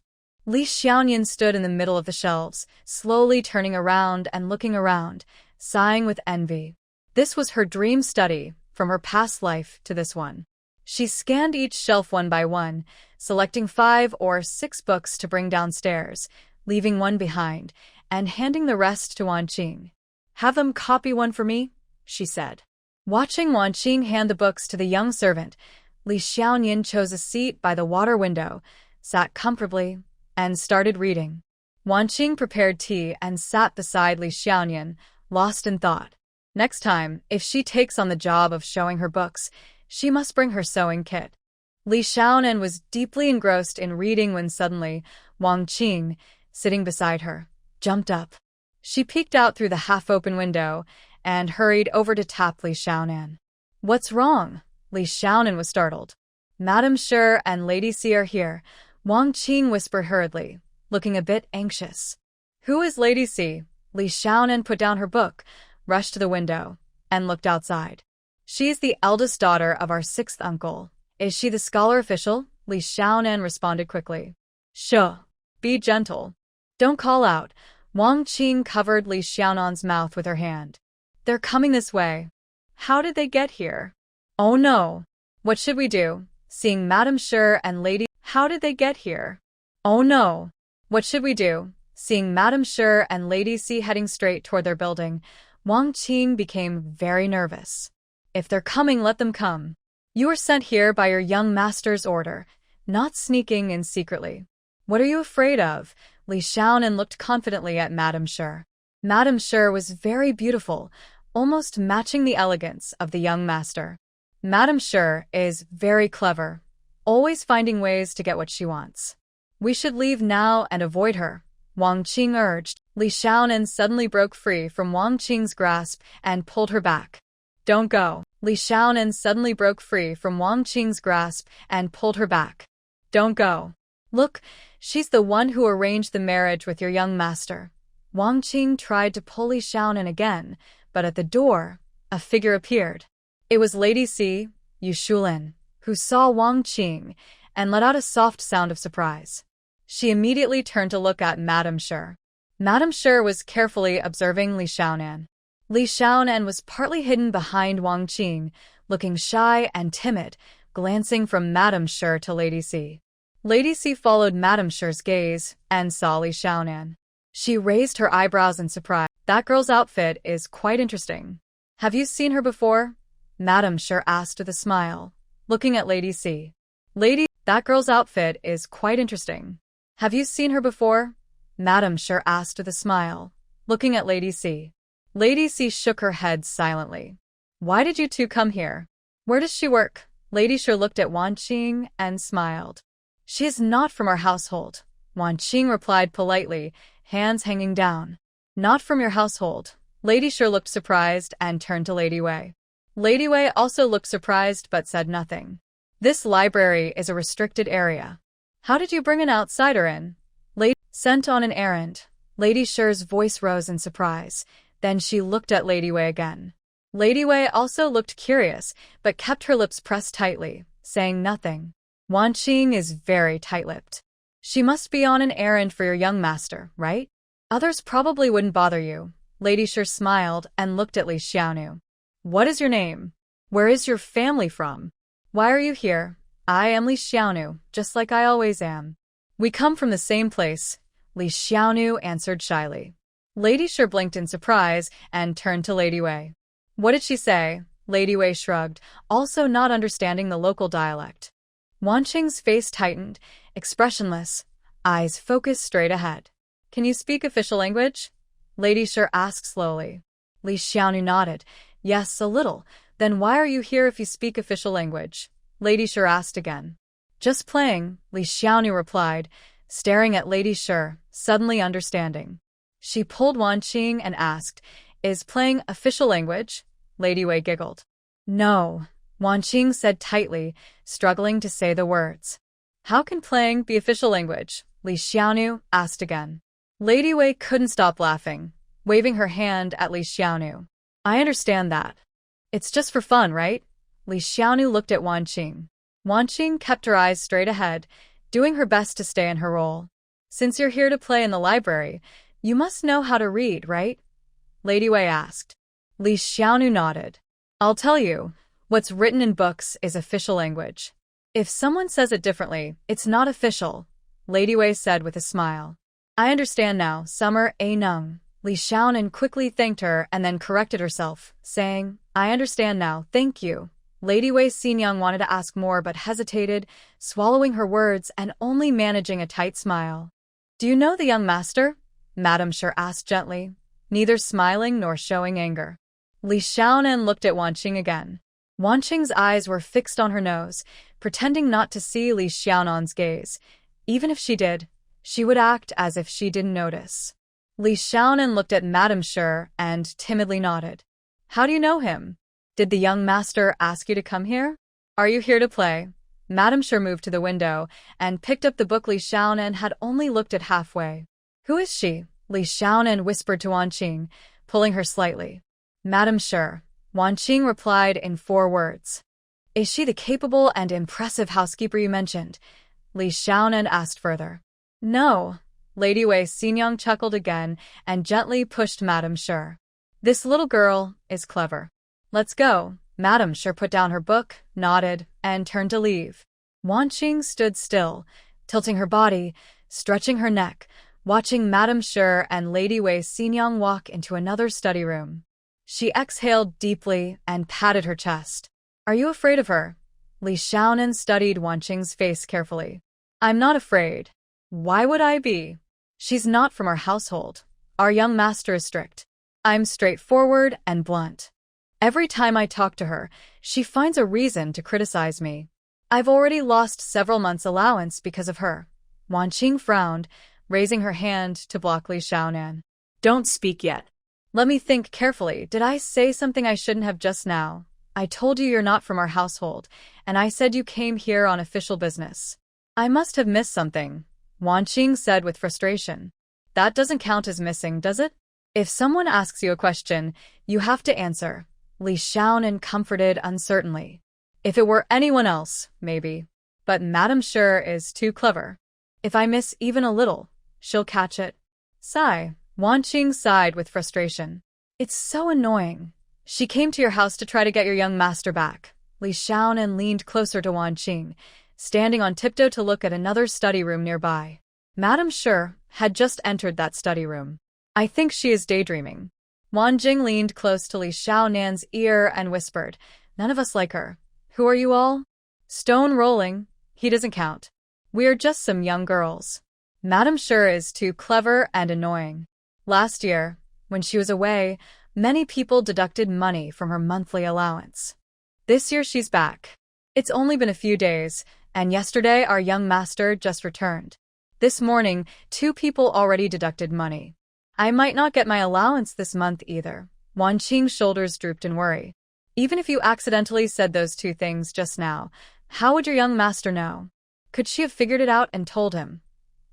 Li Xiaonian stood in the middle of the shelves, slowly turning around and looking around, sighing with envy. This was her dream study, from her past life to this one. She scanned each shelf one by one, selecting 5 or 6 books to bring downstairs, leaving one behind, and handing the rest to Wan Qing. "Have them copy one for me," she said. Watching Wan Qing hand the books to the young servant, Li Xiaonian chose a seat by the water window, sat comfortably, and started reading. Wan Qing prepared tea and sat beside Li Xiaonian, lost in thought. Next time, if she takes on the job of showing her books, she must bring her sewing kit. Li Xiaonan was deeply engrossed in reading when suddenly, Wang Qing, sitting beside her, jumped up. She peeked out through the half-open window and hurried over to tap Li Xiaonan. "What's wrong?" Li Xiaonan was startled. "Madame Shi and Lady Si are here," Wang Qing whispered hurriedly, looking a bit anxious. "Who is Lady Si?" Li Xiaonan put down her book, rushed to the window, and looked outside. "She is the eldest daughter of our 6th uncle. Is she the scholar official?" Li Xiaonan responded quickly. "Sure. Be gentle. Don't call out." Wang Qing covered Li Xiaonan's mouth with her hand. "They're coming this way. How did they get here? Oh no. What should we do?" Seeing Madame Shi and Lady, "How did they get here? Oh no. What should we do?" Seeing Madame Shi and Lady Si heading straight toward their building, Wang Qing became very nervous. "If they're coming, let them come. You were sent here by your young master's order, not sneaking in secretly. What are you afraid of?" Li Xiaonan looked confidently at Madame Shi. Madame Shi was very beautiful, almost matching the elegance of the young master. Madame Shi is very clever, always finding ways to get what she wants. "We should leave now and avoid her," Wang Qing urged. Li Xiaonan suddenly broke free from Wang Qing's grasp and pulled her back. "Don't go." Li Xiaonan suddenly broke free from Wang Qing's grasp and pulled her back. "Don't go. Look, she's the one who arranged the marriage with your young master." Wang Qing tried to pull Li Xiaonan again, but at the door, a figure appeared. It was Lady Si, Yu Shulin, who saw Wang Qing and let out a soft sound of surprise. She immediately turned to look at Madame Shi. Madame Shi was carefully observing Li Xiaonan. Li Xiaonan was partly hidden behind Wang Qing, looking shy and timid, glancing from Madame Shi to Lady Si. Lady Si followed Madame Shi's gaze and saw Li Xiaonan. She raised her eyebrows in surprise. "That girl's outfit is quite interesting. Have you seen her before?" Madame Shi asked with a smile, looking at Lady Si. "That girl's outfit is quite interesting. Have you seen her before?" Madame Shi asked with a smile, looking at Lady Si. Lady Si shook her head silently. "Why did you two come here? Where does she work?" Lady Shi looked at Wan Qing and smiled. "She is not from our household," Wan Qing replied politely, hands hanging down. "Not from your household." Lady Shi looked surprised and turned to Lady Wei. Lady Wei also looked surprised but said nothing. "This library is a restricted area. How did you bring an outsider in?" "Sent on an errand." Lady Shi's voice rose in surprise. Then she looked at Lady Wei again. Lady Wei also looked curious, but kept her lips pressed tightly, saying nothing. Wan Qing is very tight-lipped. "She must be on an errand for your young master, right? Others probably wouldn't bother you." Lady Shi smiled and looked at Li Xiaonu. "What is your name? Where is your family from? Why are you here?" "I am Li Xiaonu, just like I always am." "We come from the same place," Li Xiaonu answered shyly. Lady Shi blinked in surprise and turned to Lady Wei. "What did she say?" Lady Wei shrugged, also not understanding the local dialect. Wan Qing's face tightened, expressionless, eyes focused straight ahead. "Can you speak official language?" Lady Shi asked slowly. Li Xiaonu nodded. "Yes, a little. Then why are you here if you speak official language?" Lady Shi asked again. "Just playing," Li Xiaonu replied, staring at Lady Shi, suddenly understanding. She pulled Wan Qing and asked, "Is playing official language?" Lady Wei giggled. "No," Wan Qing said tightly, struggling to say the words. "How can playing be official language?" Li Xiaonu asked again. Lady Wei couldn't stop laughing, waving her hand at Li Xiaonu. "I understand that. It's just for fun, right?" Li Xiaonu looked at Wan Qing. Wan Qing kept her eyes straight ahead, doing her best to stay in her role. "Since you're here to play in the library, you must know how to read, right?" Lady Wei asked. Li Xiaonu nodded. "I'll tell you, what's written in books is official language. If someone says it differently, it's not official," Lady Wei said with a smile. "I understand now, Summer A. Nung." Li Xiaonan quickly thanked her and then corrected herself, saying, "I understand now, thank you." Lady Wei Xinyoung wanted to ask more but hesitated, swallowing her words and only managing a tight smile. "Do you know the young master?" Madame Shi asked gently, neither smiling nor showing anger. Li Xiaonan looked at Wan Qing again. Wan Qing's eyes were fixed on her nose, pretending not to see Li Xiaonan's gaze. Even if she did, she would act as if she didn't notice. Li Xiaonan looked at Madame Shi and timidly nodded. "How do you know him? Did the young master ask you to come here? Are you here to play?" Madame Shi moved to the window and picked up the book Li Xiaonan had only looked at halfway. "Who is she?" Li Xiaonan whispered to Wan Qing, pulling her slightly. "Madame Shi," Wan Qing replied in 4 words. "Is she the capable and impressive housekeeper you mentioned?" Li Xiaonan asked further. "No." Lady Wei Xinyoung chuckled again and gently pushed Madame Shi. "This little girl is clever. Let's go." Madame Shi put down her book, nodded, and turned to leave. Wan Qing stood still, tilting her body, stretching her neck, watching Madame Shi and Lady Wei Xinyoung walk into another study room. She exhaled deeply and patted her chest. "Are you afraid of her?" Li Xiaonan studied Wan Qing's face carefully. "I'm not afraid. Why would I be? She's not from our household. Our young master is strict. I'm straightforward and blunt. Every time I talk to her, she finds a reason to criticize me. I've already lost several months' allowance because of her." Wan Qing frowned, raising her hand to block Li Xiaonan. Don't speak yet. "Let me think carefully. Did I say something I shouldn't have just now? I told you you're not from our household, and I said you came here on official business. I must have missed something," Wan Qing said with frustration. "That doesn't count as missing, does it? If someone asks you a question, you have to answer," Li Xiaonan comforted uncertainly. "If it were anyone else, maybe. But Madame Shi is too clever. If I miss even a little, she'll catch it." Sigh. Wan Qing sighed with frustration. "It's so annoying. She came to your house to try to get your young master back." Li Xiaonan leaned closer to Wan Qing, standing on tiptoe to look at another study room nearby. Madame Shi had just entered that study room. "I think she is daydreaming." Wan Jing leaned close to Li Xiaonan's ear and whispered, "None of us like her. Who are you all?" "Stone rolling. He doesn't count. We're just some young girls. Madame Shi is too clever and annoying. Last year, when she was away, many people deducted money from her monthly allowance. This year she's back. It's only been a few days, and yesterday our young master just returned. This morning, 2 people already deducted money. I might not get my allowance this month either." Wan Qing's shoulders drooped in worry. "Even if you accidentally said those 2 things just now, how would your young master know? Could she have figured it out and told him?"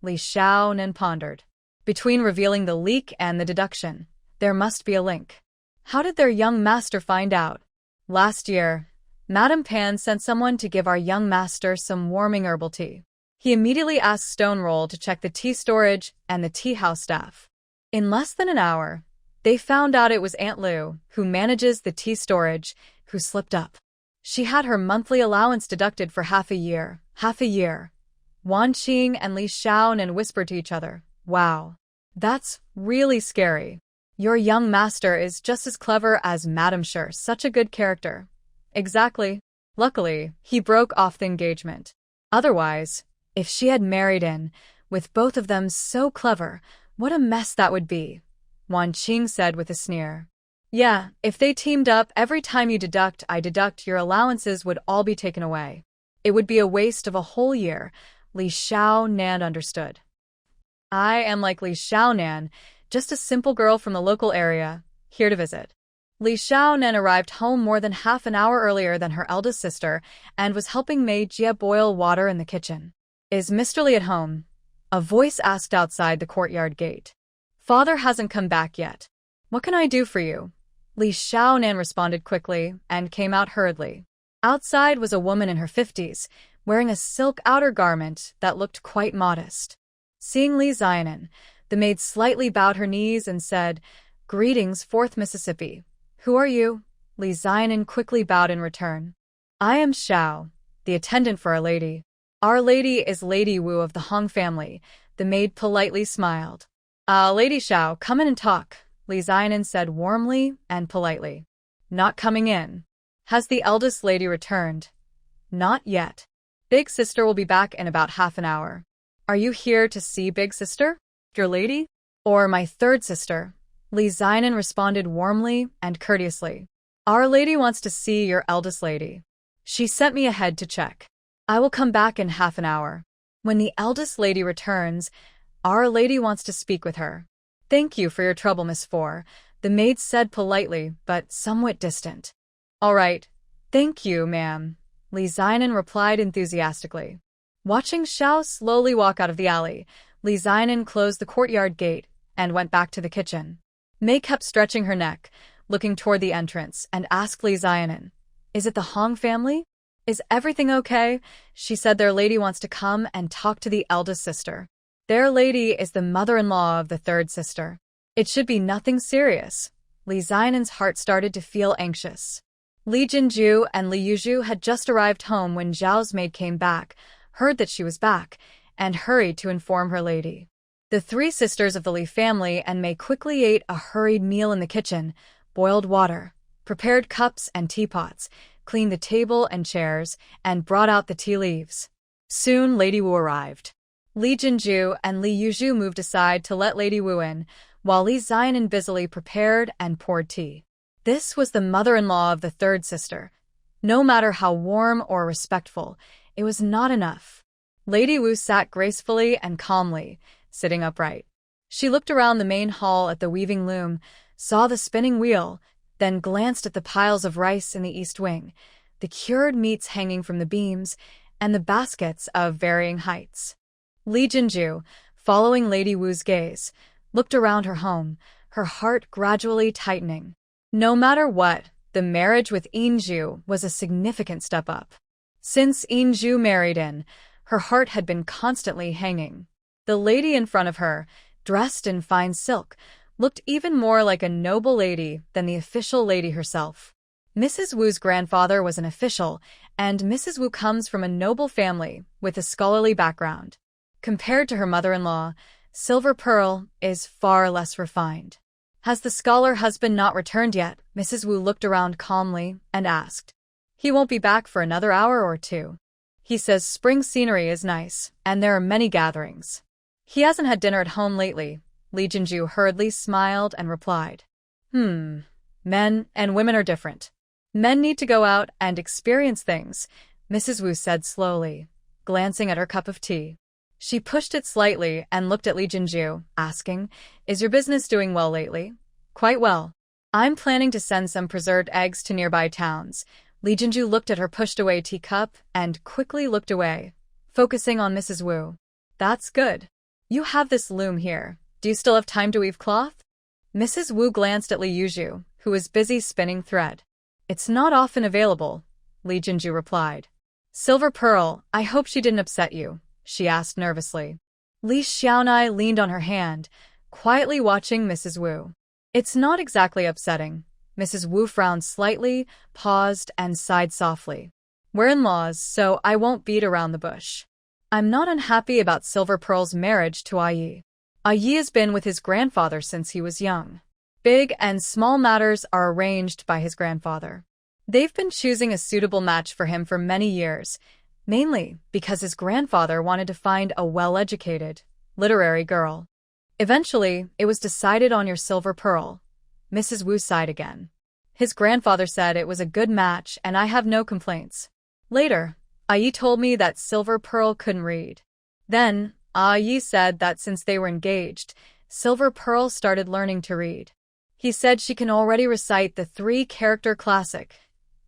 Li Xiaonan pondered. Between revealing the leak and the deduction, there must be a link. How did their young master find out? Last year, Madame Pan sent someone to give our young master some warming herbal tea. He immediately asked Stone Roll to check the tea storage and the tea house staff. In less than an hour, they found out it was Aunt Lu, who manages the tea storage, who slipped up. She had her monthly allowance deducted for half a year. Wan Qing and Li Xiaonan whispered to each other, "Wow. That's really scary. Your young master is just as clever as Madame Shi, such a good character." "Exactly. Luckily, he broke off the engagement. Otherwise, if she had married in, with both of them so clever, what a mess that would be," Wan Qing said with a sneer. "Yeah, if they teamed up, every time you deduct, I deduct, your allowances would all be taken away. It would be a waste of a whole year," Li Xiaonan understood. I am like Li Xiaonan, just a simple girl from the local area, here to visit. Li Xiaonan arrived home more than half an hour earlier than her eldest sister and was helping Mei Jia boil water in the kitchen. Is Mr. Li at home? A voice asked outside the courtyard gate. Father hasn't come back yet. What can I do for you? Li Xiaonan responded quickly and came out hurriedly. Outside was a woman in her 50s, wearing a silk outer garment that looked quite modest. Seeing Li Xiaonan, the maid slightly bowed her knees and said, "Greetings, 4th Mississippi. Who are you?" Li Xiaonan quickly bowed in return. "I am Xiao, the attendant for Our Lady. Our Lady is Lady Wu of the Hong family," the maid politely smiled. Lady Xiao, come in and talk," Li Xiaonan said warmly and politely. "Not coming in. Has the eldest lady returned?" "Not yet. Big sister will be back in about half an hour." "Are you here to see Big sister? Your lady? Or my third sister?" Li Xiaonan responded warmly and courteously. "Our Lady wants to see your eldest lady. She sent me ahead to check. I will come back in half an hour. When the eldest lady returns, Our Lady wants to speak with her." "Thank you for your trouble, Miss Four," the maid said politely but somewhat distant. "All right. Thank you, ma'am," Li Xiaonan replied enthusiastically. Watching Xiao slowly walk out of the alley, Li Xiaonan closed the courtyard gate and went back to the kitchen. Mei kept stretching her neck, looking toward the entrance, and asked Li Xiaonan, "Is it the Hong family? Is everything okay?" She said their lady wants to come and talk to the eldest sister. Their lady is the mother-in-law of the third sister. It should be nothing serious. Li Xiaonan's heart started to feel anxious. Li Jinju and Li Yuzhu had just arrived home when Zhao's maid came back, heard that she was back, and hurried to inform her lady. The three sisters of the Li family and Mei quickly ate a hurried meal in the kitchen, boiled water, prepared cups and teapots, cleaned the table and chairs, and brought out the tea leaves. Soon Lady Wu arrived. Li Jinju and Li Yuzhu moved aside to let Lady Wu in, while Li Xiaonan busily prepared and poured tea. This was the mother-in-law of the third sister. No matter how warm or respectful, it was not enough. Lady Wu sat gracefully and calmly, sitting upright. She looked around the main hall at the weaving loom, saw the spinning wheel, then glanced at the piles of rice in the east wing, the cured meats hanging from the beams, and the baskets of varying heights. Li Jinju, following Lady Wu's gaze, looked around her home, her heart gradually tightening. No matter what, the marriage with Yinju was a significant step up. Since Yinju married in, her heart had been constantly hanging. The lady in front of her, dressed in fine silk, looked even more like a noble lady than the official lady herself. Mrs. Wu's grandfather was an official, and Mrs. Wu comes from a noble family with a scholarly background. Compared to her mother-in-law, Silver Pearl is far less refined. Has the scholar husband not returned yet? Mrs. Wu looked around calmly and asked. He won't be back for another hour or two. He says spring scenery is nice, and there are many gatherings. He hasn't had dinner at home lately. Li Jinju hurriedly smiled and replied. Men and women are different. Men need to go out and experience things, Mrs. Wu said slowly, glancing at her cup of tea. She pushed it slightly and looked at Li Jinju, asking, "Is your business doing well lately?" "Quite well. I'm planning to send some preserved eggs to nearby towns." Li Jinju looked at her pushed-away teacup and quickly looked away, focusing on Mrs. Wu. "That's good. You have this loom here. Do you still have time to weave cloth?" Mrs. Wu glanced at Li Yuzhu, who was busy spinning thread. "It's not often available," Li Jinju replied. "Silver Pearl, I hope she didn't upset you," she asked nervously. Li Xiaonai leaned on her hand, quietly watching Mrs. Wu. "It's not exactly upsetting." Mrs. Wu frowned slightly, paused, and sighed softly. "We're in-laws, so I won't beat around the bush. I'm not unhappy about Silver Pearl's marriage to Yi. Yi has been with his grandfather since he was young. Big and small matters are arranged by his grandfather. They've been choosing a suitable match for him for many years, mainly because his grandfather wanted to find a well-educated, literary girl. Eventually, it was decided on your Silver Pearl." Mrs. Wu sighed again. "His grandfather said it was a good match and I have no complaints. Later, Yi told me that Silver Pearl couldn't read. Then, Ah Yi said that since they were engaged, Silver Pearl started learning to read. He said she can already recite the three-character classic.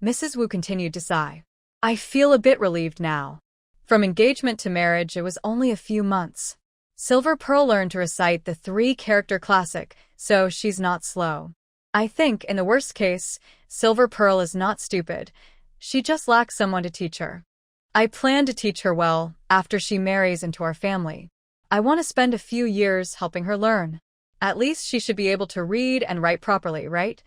Mrs. Wu continued to sigh. I feel a bit relieved now. From engagement to marriage, it was only a few months. Silver Pearl learned to recite the three-character classic, so she's not slow. I think, in the worst case, Silver Pearl is not stupid. She just lacks someone to teach her. I plan to teach her well after she marries into our family. I want to spend a few years helping her learn. At least she should be able to read and write properly, right?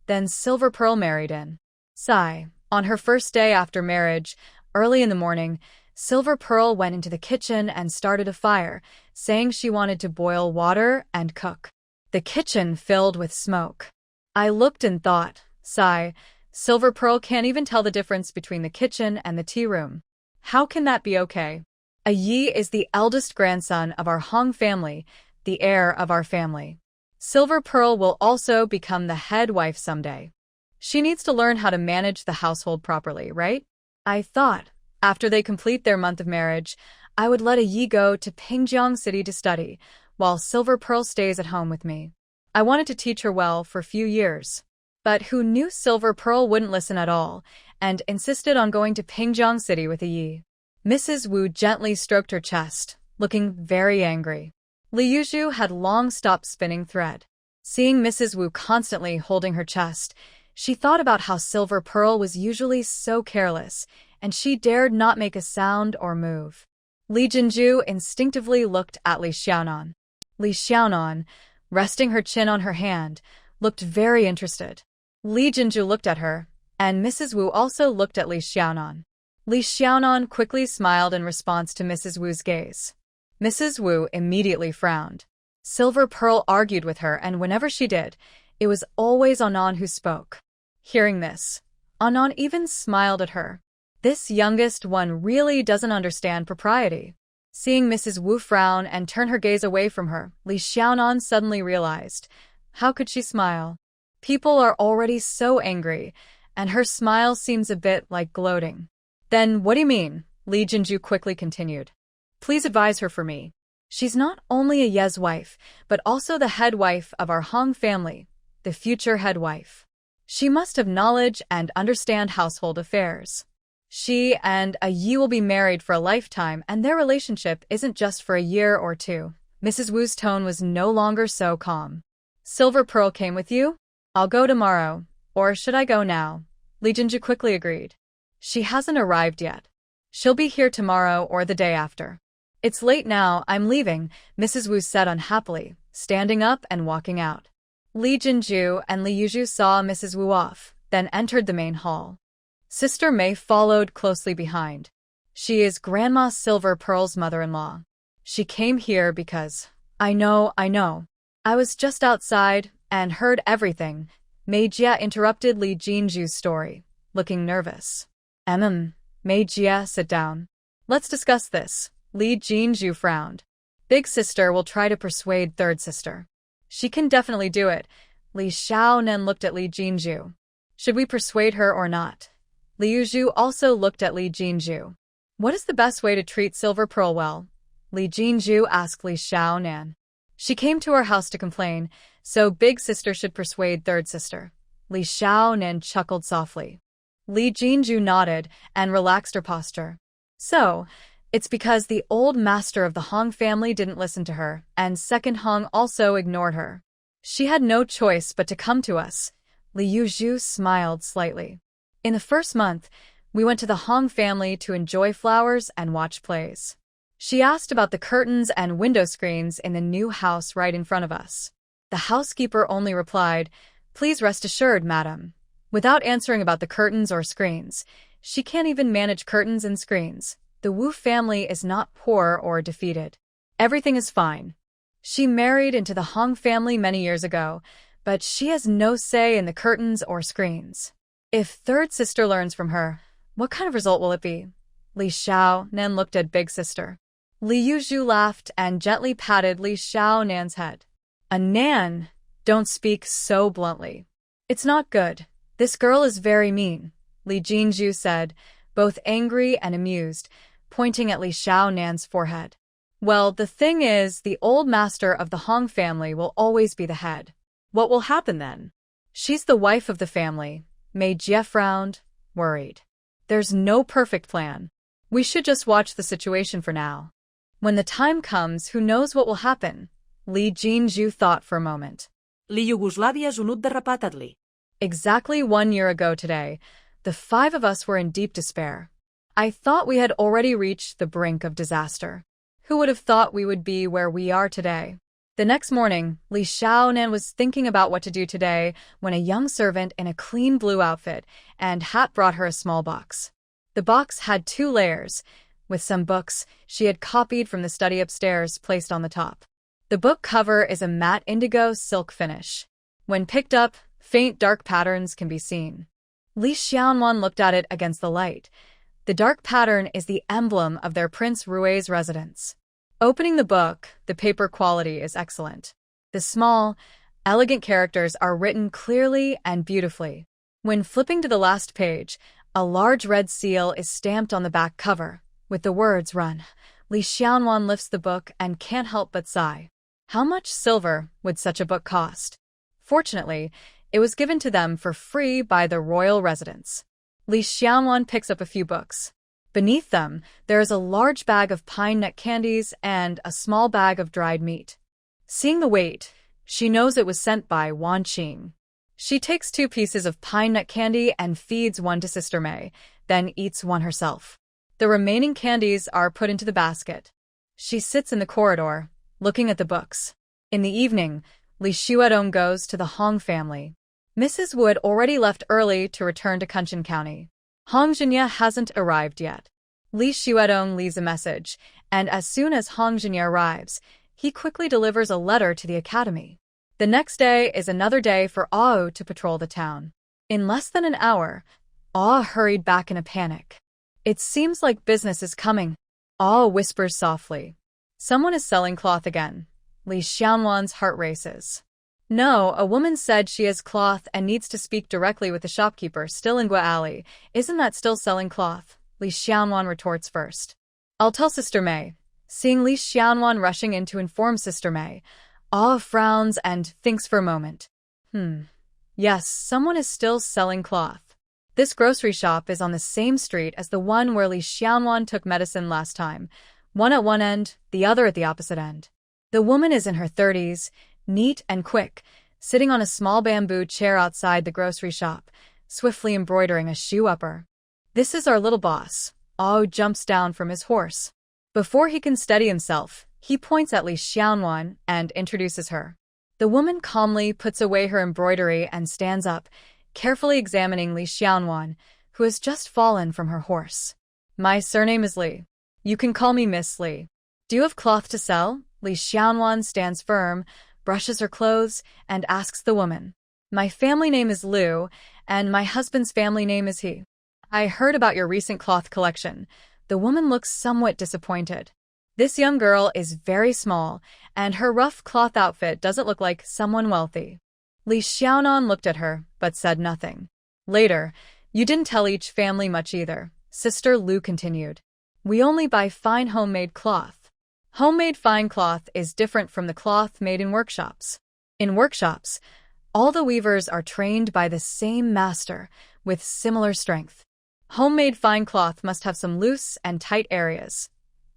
Then Silver Pearl married in. Sigh. On her first day after marriage, early in the morning, Silver Pearl went into the kitchen and started a fire, saying she wanted to boil water and cook. The kitchen filled with smoke. I looked and thought, sigh, Silver Pearl can't even tell the difference between the kitchen and the tea room. How can that be okay? A Yi is the eldest grandson of our Hong family, the heir of our family. Silver Pearl will also become the head wife someday. She needs to learn how to manage the household properly, right? I thought, after they complete their month of marriage, I would let a Yi go to Pingjiang City to study, while Silver Pearl stays at home with me. I wanted to teach her well for a few years. But who knew Silver Pearl wouldn't listen at all, and insisted on going to Pingjiang City with a Yi. Mrs. Wu gently stroked her chest, looking very angry. Li Yuzhu had long stopped spinning thread. Seeing Mrs. Wu constantly holding her chest, she thought about how Silver Pearl was usually so careless, and she dared not make a sound or move. Li Jinju instinctively looked at Li Xiaonan. Li Xiaonan, resting her chin on her hand, looked very interested. Li Jinju looked at her, and Mrs. Wu also looked at Li Xiaonan. Li Xiaonan quickly smiled in response to Mrs. Wu's gaze. Mrs. Wu immediately frowned. Silver Pearl argued with her, and whenever she did, it was always Anan who spoke. Hearing this, Anan even smiled at her. This youngest one really doesn't understand propriety. Seeing Mrs. Wu frown and turn her gaze away from her, Li Xiaonan suddenly realized, how could she smile? People are already so angry, and her smile seems a bit like gloating. Then what do you mean? Li Jinju quickly continued. Please advise her for me. She's not only a Ye's wife, but also the head wife of our Hong family, the future head wife. She must have knowledge and understand household affairs. She and a Yi will be married for a lifetime, and their relationship isn't just for a year or two. Mrs. Wu's tone was no longer so calm. Silver Pearl came with you? I'll go tomorrow. Or should I go now? Li Jinju quickly agreed. She hasn't arrived yet. She'll be here tomorrow or the day after. It's late now, I'm leaving, Mrs. Wu said unhappily, standing up and walking out. Li Jinju and Li Yuzhu saw Mrs. Wu off, then entered the main hall. Sister Mei followed closely behind. She is Grandma Silver Pearl's mother-in-law. She came here because… I know. I was just outside and heard everything. Mei Jia interrupted Li Jinju's story, looking nervous. Mei Jia, sit down. Let's discuss this. Li Jinju frowned. Big sister will try to persuade third sister. She can definitely do it. Li Xiaonan looked at Li Jinju. Should we persuade her or not? Li Yuzhu also looked at Li Jinju. What is the best way to treat Silver Pearl well? Li Jinju asked Li Xiaonan. She came to our house to complain, so big sister should persuade third sister. Li Xiaonan chuckled softly. Li Jinju nodded and relaxed her posture. So, it's because the old master of the Hong family didn't listen to her, and second Hong also ignored her. She had no choice but to come to us. Li Yuzhu smiled slightly. In the first month, we went to the Hong family to enjoy flowers and watch plays. She asked about the curtains and window screens in the new house right in front of us. The housekeeper only replied, "Please rest assured, madam." Without answering about the curtains or screens. She can't even manage curtains and screens. The Wu family is not poor or defeated. Everything is fine. She married into the Hong family many years ago, but she has no say in the curtains or screens. If third sister learns from her, what kind of result will it be? Li Xiaonan looked at big sister. Li Yuzhu laughed and gently patted Li Xiaonan's head. Nan, don't speak so bluntly. It's not good. This girl is very mean, Li Jinju said, both angry and amused, pointing at Li Xiaonan's forehead. Well, the thing is, the old master of the Hong family will always be the head. What will happen then? She's the wife of the family. Mei Jie frowned, worried. There's no perfect plan. We should just watch the situation for now. When the time comes, who knows what will happen? Li Jinju thought for a moment. Li Yugoslavia és unut derrapatadli. Exactly 1 year ago today, the 5 of us were in deep despair. I thought we had already reached the brink of disaster. Who would have thought we would be where we are today? The next morning, Li Xiaonan was thinking about what to do today when a young servant in a clean blue outfit and hat brought her a small box. The box had 2 layers, with some books she had copied from the study upstairs placed on the top. The book cover is a matte indigo silk finish. When picked up, faint dark patterns can be seen. Li Xiaonan looked at it against the light. The dark pattern is the emblem of their Prince Rui's residence. Opening the book, the paper quality is excellent. The small, elegant characters are written clearly and beautifully. When flipping to the last page, a large red seal is stamped on the back cover, with the words "Run." Li Xiaonan lifts the book and can't help but sigh. How much silver would such a book cost? Fortunately, it was given to them for free by the royal residence. Li Xiaonan picks up a few books. Beneath them, there is a large bag of pine nut candies and a small bag of dried meat. Seeing the weight, she knows it was sent by Wan Qing. She takes 2 pieces of pine nut candy and feeds one to Sister Mei, then eats one herself. The remaining candies are put into the basket. She sits in the corridor, looking at the books. In the evening, Li Xuedong goes to the Hong family. Mrs. Wu had already left early to return to Kunshan County. Hong Jinya hasn't arrived yet. Li Xuedong leaves a message, and as soon as Hong Jinya arrives, he quickly delivers a letter to the academy. The next day is another day for Ao to patrol the town. In less than an hour, Ao hurried back in a panic. It seems like business is coming. Ao whispers softly. Someone is selling cloth again. Li Xiaonuan's heart races. No, a woman said she has cloth and needs to speak directly with the shopkeeper still in Gua Alley. Isn't that still selling cloth? Li Xiaonuan retorts first. I'll tell Sister Mei. Seeing Li Xiaonuan rushing in to inform Sister Mei, Ao frowns and thinks for a moment. Yes, someone is still selling cloth. This grocery shop is on the same street as the one where Li Xiaonuan took medicine last time, one at one end, the other at the opposite end. The woman is in her 30s, neat and quick, sitting on a small bamboo chair outside the grocery shop, swiftly embroidering a shoe upper. This is our little boss. Ao jumps down from his horse. Before he can steady himself, he points at Li Xiaonuan and introduces her. The woman calmly puts away her embroidery and stands up, carefully examining Li Xiaonuan, who has just fallen from her horse. My surname is Li. You can call me Miss Li. Do you have cloth to sell? Li Xiaonuan stands firm, brushes her clothes, and asks the woman. My family name is Liu, and my husband's family name is He. I heard about your recent cloth collection. The woman looks somewhat disappointed. This young girl is very small, and her rough cloth outfit doesn't look like someone wealthy. Li Xiaonan looked at her, but said nothing. Later, you didn't tell each family much either, Sister Lu continued. We only buy fine homemade cloth. Homemade fine cloth is different from the cloth made in workshops. In workshops, all the weavers are trained by the same master, with similar strength. Homemade fine cloth must have some loose and tight areas.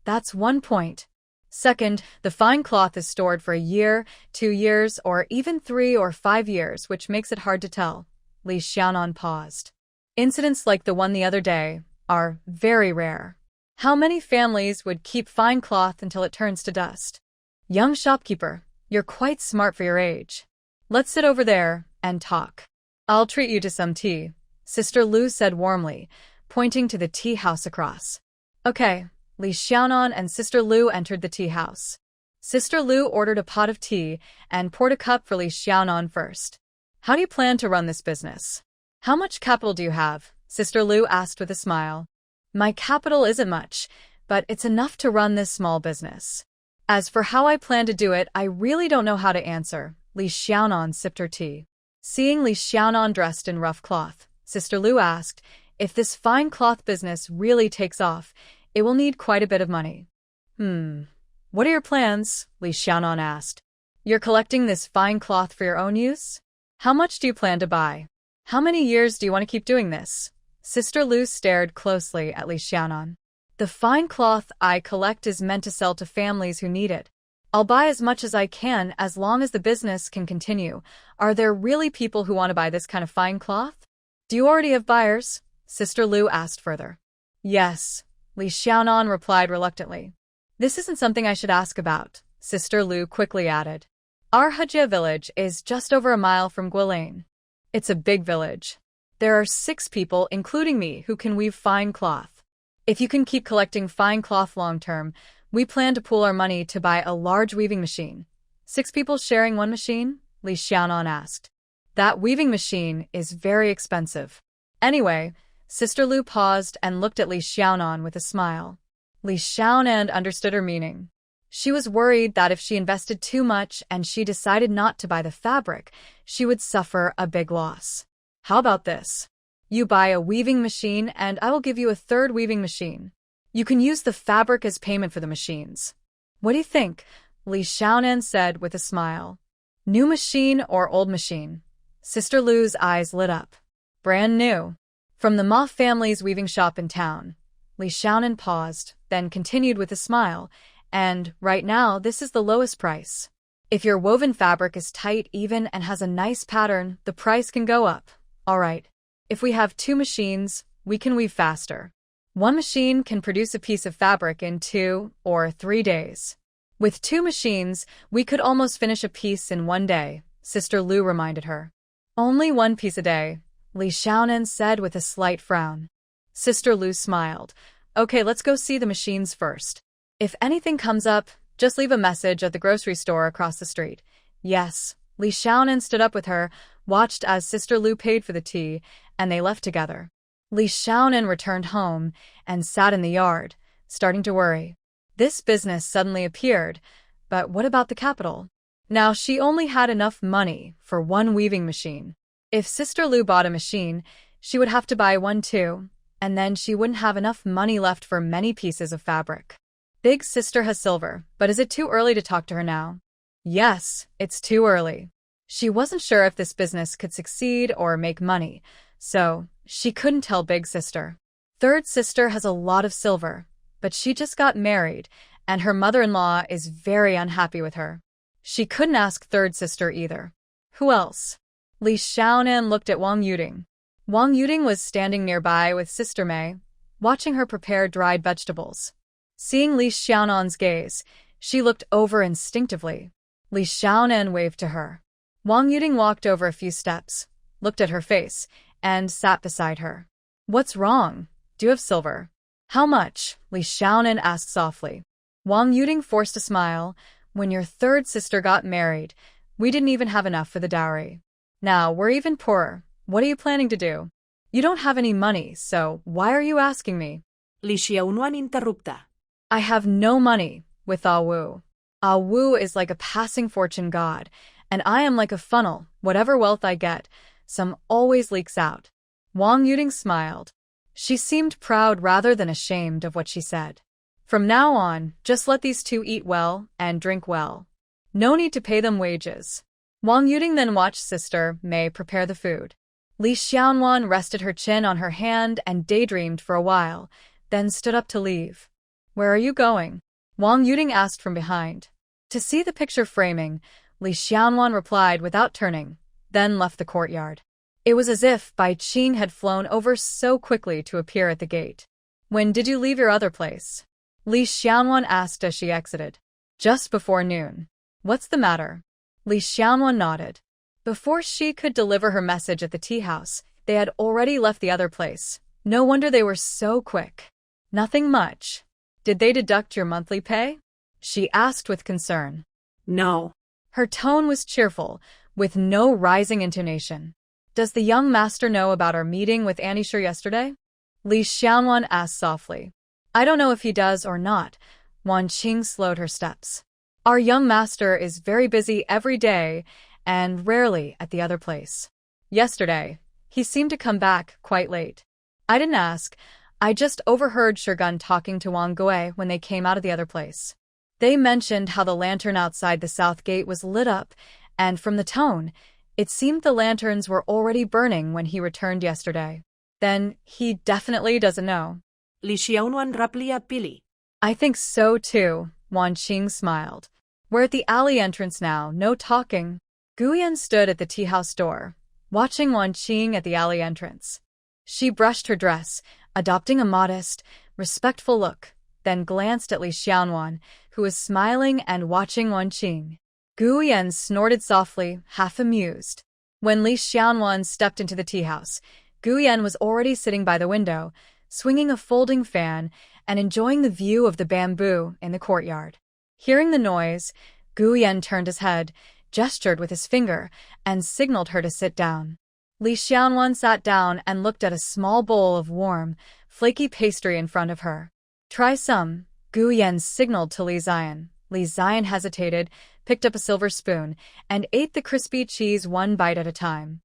That's one point. Second, the fine cloth is stored for a year, 2 years, or even 3 or 5 years, which makes it hard to tell. Li Xiaonan paused. Incidents like the one the other day are very rare. How many families would keep fine cloth until it turns to dust? Young shopkeeper, you're quite smart for your age. Let's sit over there and talk. I'll treat you to some tea, Sister Lu said warmly, pointing to the tea house across. Okay. Li Xiaonan and Sister Lu entered the tea house. Sister Lu ordered a pot of tea and poured a cup for Li Xiaonan first. How do you plan to run this business? How much capital do you have? Sister Lu asked with a smile. My capital isn't much, but it's enough to run this small business. As for how I plan to do it, I really don't know how to answer. Li Xiaonan sipped her tea. Seeing Li Xiaonan dressed in rough cloth, Sister Lu asked, if this fine cloth business really takes off, it will need quite a bit of money. What are your plans? Li Xiaonan asked. You're collecting this fine cloth for your own use? How much do you plan to buy? How many years do you want to keep doing this? Sister Lu stared closely at Li Xiaonan. The fine cloth I collect is meant to sell to families who need it. I'll buy as much as I can as long as the business can continue. Are there really people who want to buy this kind of fine cloth? Do you already have buyers? Sister Lu asked further. Yes, Li Xiaonan replied reluctantly. This isn't something I should ask about, Sister Lu quickly added. Our Hejia village is just over a mile from Guilin. It's a big village. There are 6 people, including me, who can weave fine cloth. If you can keep collecting fine cloth long-term, we plan to pool our money to buy a large weaving machine. 6 people sharing one machine? Li Xiaonan asked. That weaving machine is very expensive. Anyway, Sister Lu paused and looked at Li Xiaonan with a smile. Li Xiaonan understood her meaning. She was worried that if she invested too much and she decided not to buy the fabric, she would suffer a big loss. How about this? You buy a weaving machine and I will give you a 3rd weaving machine. You can use the fabric as payment for the machines. What do you think? Li Xiaonan said with a smile. New machine or old machine? Sister Lu's eyes lit up. Brand new. From the Ma family's weaving shop in town. Li Xiaonan paused, then continued with a smile. And, right now, this is the lowest price. If your woven fabric is tight, even, and has a nice pattern, the price can go up. Alright. If we have 2 machines, we can weave faster. One machine can produce a piece of fabric in 2 or 3 days. With 2 machines, we could almost finish a piece in 1 day, Sister Lu reminded her. Only 1 piece a day, Li Xiaonan said with a slight frown. Sister Lu smiled. Okay, let's go see the machines first. If anything comes up, just leave a message at the grocery store across the street. Yes. Li Xiaonan stood up with her, watched as Sister Lu paid for the tea, and they left together. Li Xiaonan returned home and sat in the yard, starting to worry. This business suddenly appeared, but what about the capital? Now she only had enough money for 1 weaving machine. If Sister Lu bought a machine, she would have to buy one too, and then she wouldn't have enough money left for many pieces of fabric. Big sister has silver, but is it too early to talk to her now? Yes, it's too early. She wasn't sure if this business could succeed or make money, so she couldn't tell big sister. Third sister has a lot of silver, but she just got married, and her mother-in-law is very unhappy with her. She couldn't ask third sister either. Who else? Li Xiaonan looked at Wang Yuding. Wang Yuding was standing nearby with Sister Mei, watching her prepare dried vegetables. Seeing Li Xiaonan's gaze, she looked over instinctively. Li Xiaonan waved to her. Wang Yuding walked over a few steps, looked at her face, and sat beside her. What's wrong? Do you have silver? How much? Li Xiaonan asked softly. Wang Yuding forced a smile. When your third sister got married, we didn't even have enough for the dowry. Now we're even poorer. What are you planning to do? You don't have any money, so why are you asking me? Li Xiaonan interrupta. I have no money with Ah Wu. Ah Wu is like a passing fortune god, and I am like a funnel. Whatever wealth I get, some always leaks out. Wang Yuding smiled. She seemed proud rather than ashamed of what she said. From now on, just let these 2 eat well and drink well. No need to pay them wages. Wang Yuding then watched Sister Mei prepare the food. Li Xiaonan rested her chin on her hand and daydreamed for a while, then stood up to leave. Where are you going? Wang Yuding asked from behind. To see the picture framing, Li Xiaonan replied without turning, then left the courtyard. It was as if Bai Qing had flown over so quickly to appear at the gate. When did you leave your other place? Li Xiaonan asked as she exited. Just before noon. What's the matter? Li Xiaonan nodded. Before she could deliver her message at the tea house, they had already left the other place. No wonder they were so quick. Nothing much. Did they deduct your monthly pay? She asked with concern. No. Her tone was cheerful, with no rising intonation. Does the young master know about our meeting with Annie Sher yesterday? Li Xiaonan asked softly. I don't know if he does or not. Wan Qing slowed her steps. Our young master is very busy every day and rarely at the other place. Yesterday, he seemed to come back quite late. I didn't ask. I just overheard Shogun talking to Wang Gui when they came out of the other place. They mentioned how the lantern outside the south gate was lit up, and from the tone, it seemed the lanterns were already burning when he returned yesterday. Then he definitely doesn't know. Li Xiaonuan raplia pili. I think so too, Wan Qing smiled. We're at the alley entrance now, no talking. Guyan stood at the tea house door, watching Wan Qing at the alley entrance. She brushed her dress, adopting a modest, respectful look, then glanced at Li Xiaonuan, who was smiling and watching Wan Qing. Guyan snorted softly, half amused. When Li Xiaonuan stepped into the tea house, Guyan was already sitting by the window, swinging a folding fan and enjoying the view of the bamboo in the courtyard. Hearing the noise, Guyan turned his head, gestured with his finger, and signaled her to sit down. Li Xiaonuan sat down and looked at a small bowl of warm, flaky pastry in front of her. Try some, Guyan signaled to Li Zion. Li Zion hesitated, picked up a silver spoon, and ate the crispy cheese one bite at a time.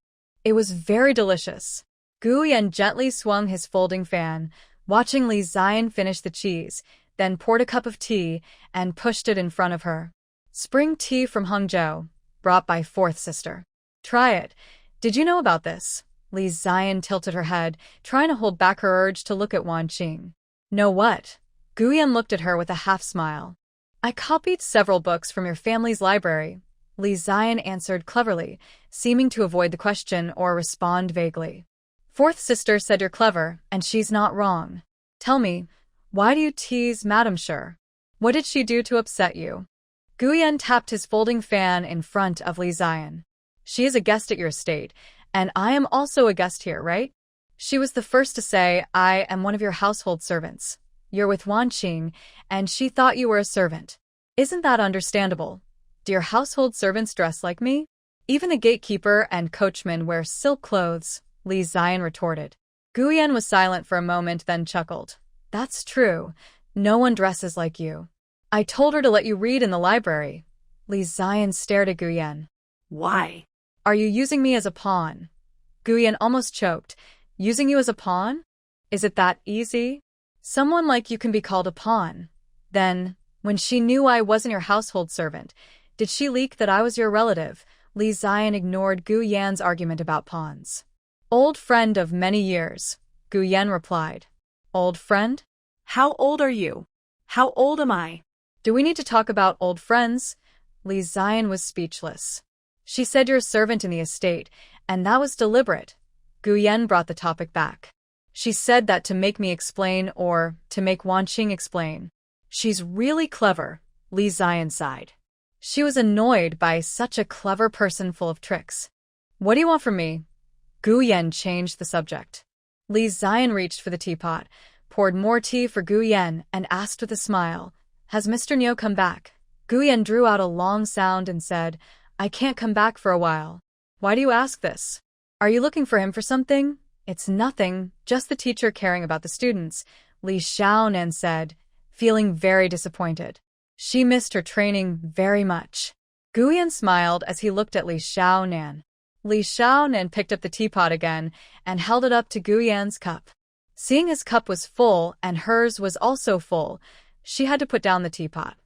It was very delicious. Guyan gently swung his folding fan, watching Li Zion finish the cheese, then poured a cup of tea and pushed it in front of her. Spring tea from Hangzhou, brought by fourth sister. Try it. Did you know about this? Li Zion tilted her head, trying to hold back her urge to look at Wan Qing. Know what? Guyan looked at her with a half-smile. I copied several books from your family's library, Li Zion answered cleverly, seeming to avoid the question or respond vaguely. Fourth sister said you're clever, and she's not wrong. Tell me, why do you tease Madame Sure? What did she do to upset you? Guyan tapped his folding fan in front of Li Zion. She is a guest at your estate, and I am also a guest here, right? She was the first to say, I am one of your household servants. You're with Wan Qing, and she thought you were a servant. Isn't that understandable? Do your household servants dress like me? Even the gatekeeper and coachman wear silk clothes, Li Zion retorted. Guyan was silent for a moment, then chuckled. That's true. No one dresses like you. I told her to let you read in the library. Li Zion stared at Guyan. Why? Are you using me as a pawn? Guyan almost choked. Using you as a pawn? Is it that easy? Someone like you can be called a pawn. Then, when she knew I wasn't your household servant, did she leak that I was your relative? Li Zion ignored Guyan's argument about pawns. Old friend of many years, Guyan replied. Old friend? How old are you? How old am I? Do we need to talk about old friends? Li Zion was speechless. She said you're a servant in the estate, and that was deliberate. Guyan brought the topic back. She said that to make me explain or to make Wan Qing explain. She's really clever, Li Zion sighed. She was annoyed by such a clever person full of tricks. What do you want from me? Guyan changed the subject. Li Zion reached for the teapot, poured more tea for Guyan, and asked with a smile, Has Mr. Niu come back? Guyan drew out a long sound and said, I can't come back for a while. Why do you ask this? Are you looking for him for something? It's nothing, just the teacher caring about the students, Li Xiaonan said, feeling very disappointed. She missed her training very much. Guyan smiled as he looked at Li Xiaonan. Li Xiaonan picked up the teapot again and held it up to Guyan's cup. Seeing his cup was full and hers was also full, she had to put down the teapot.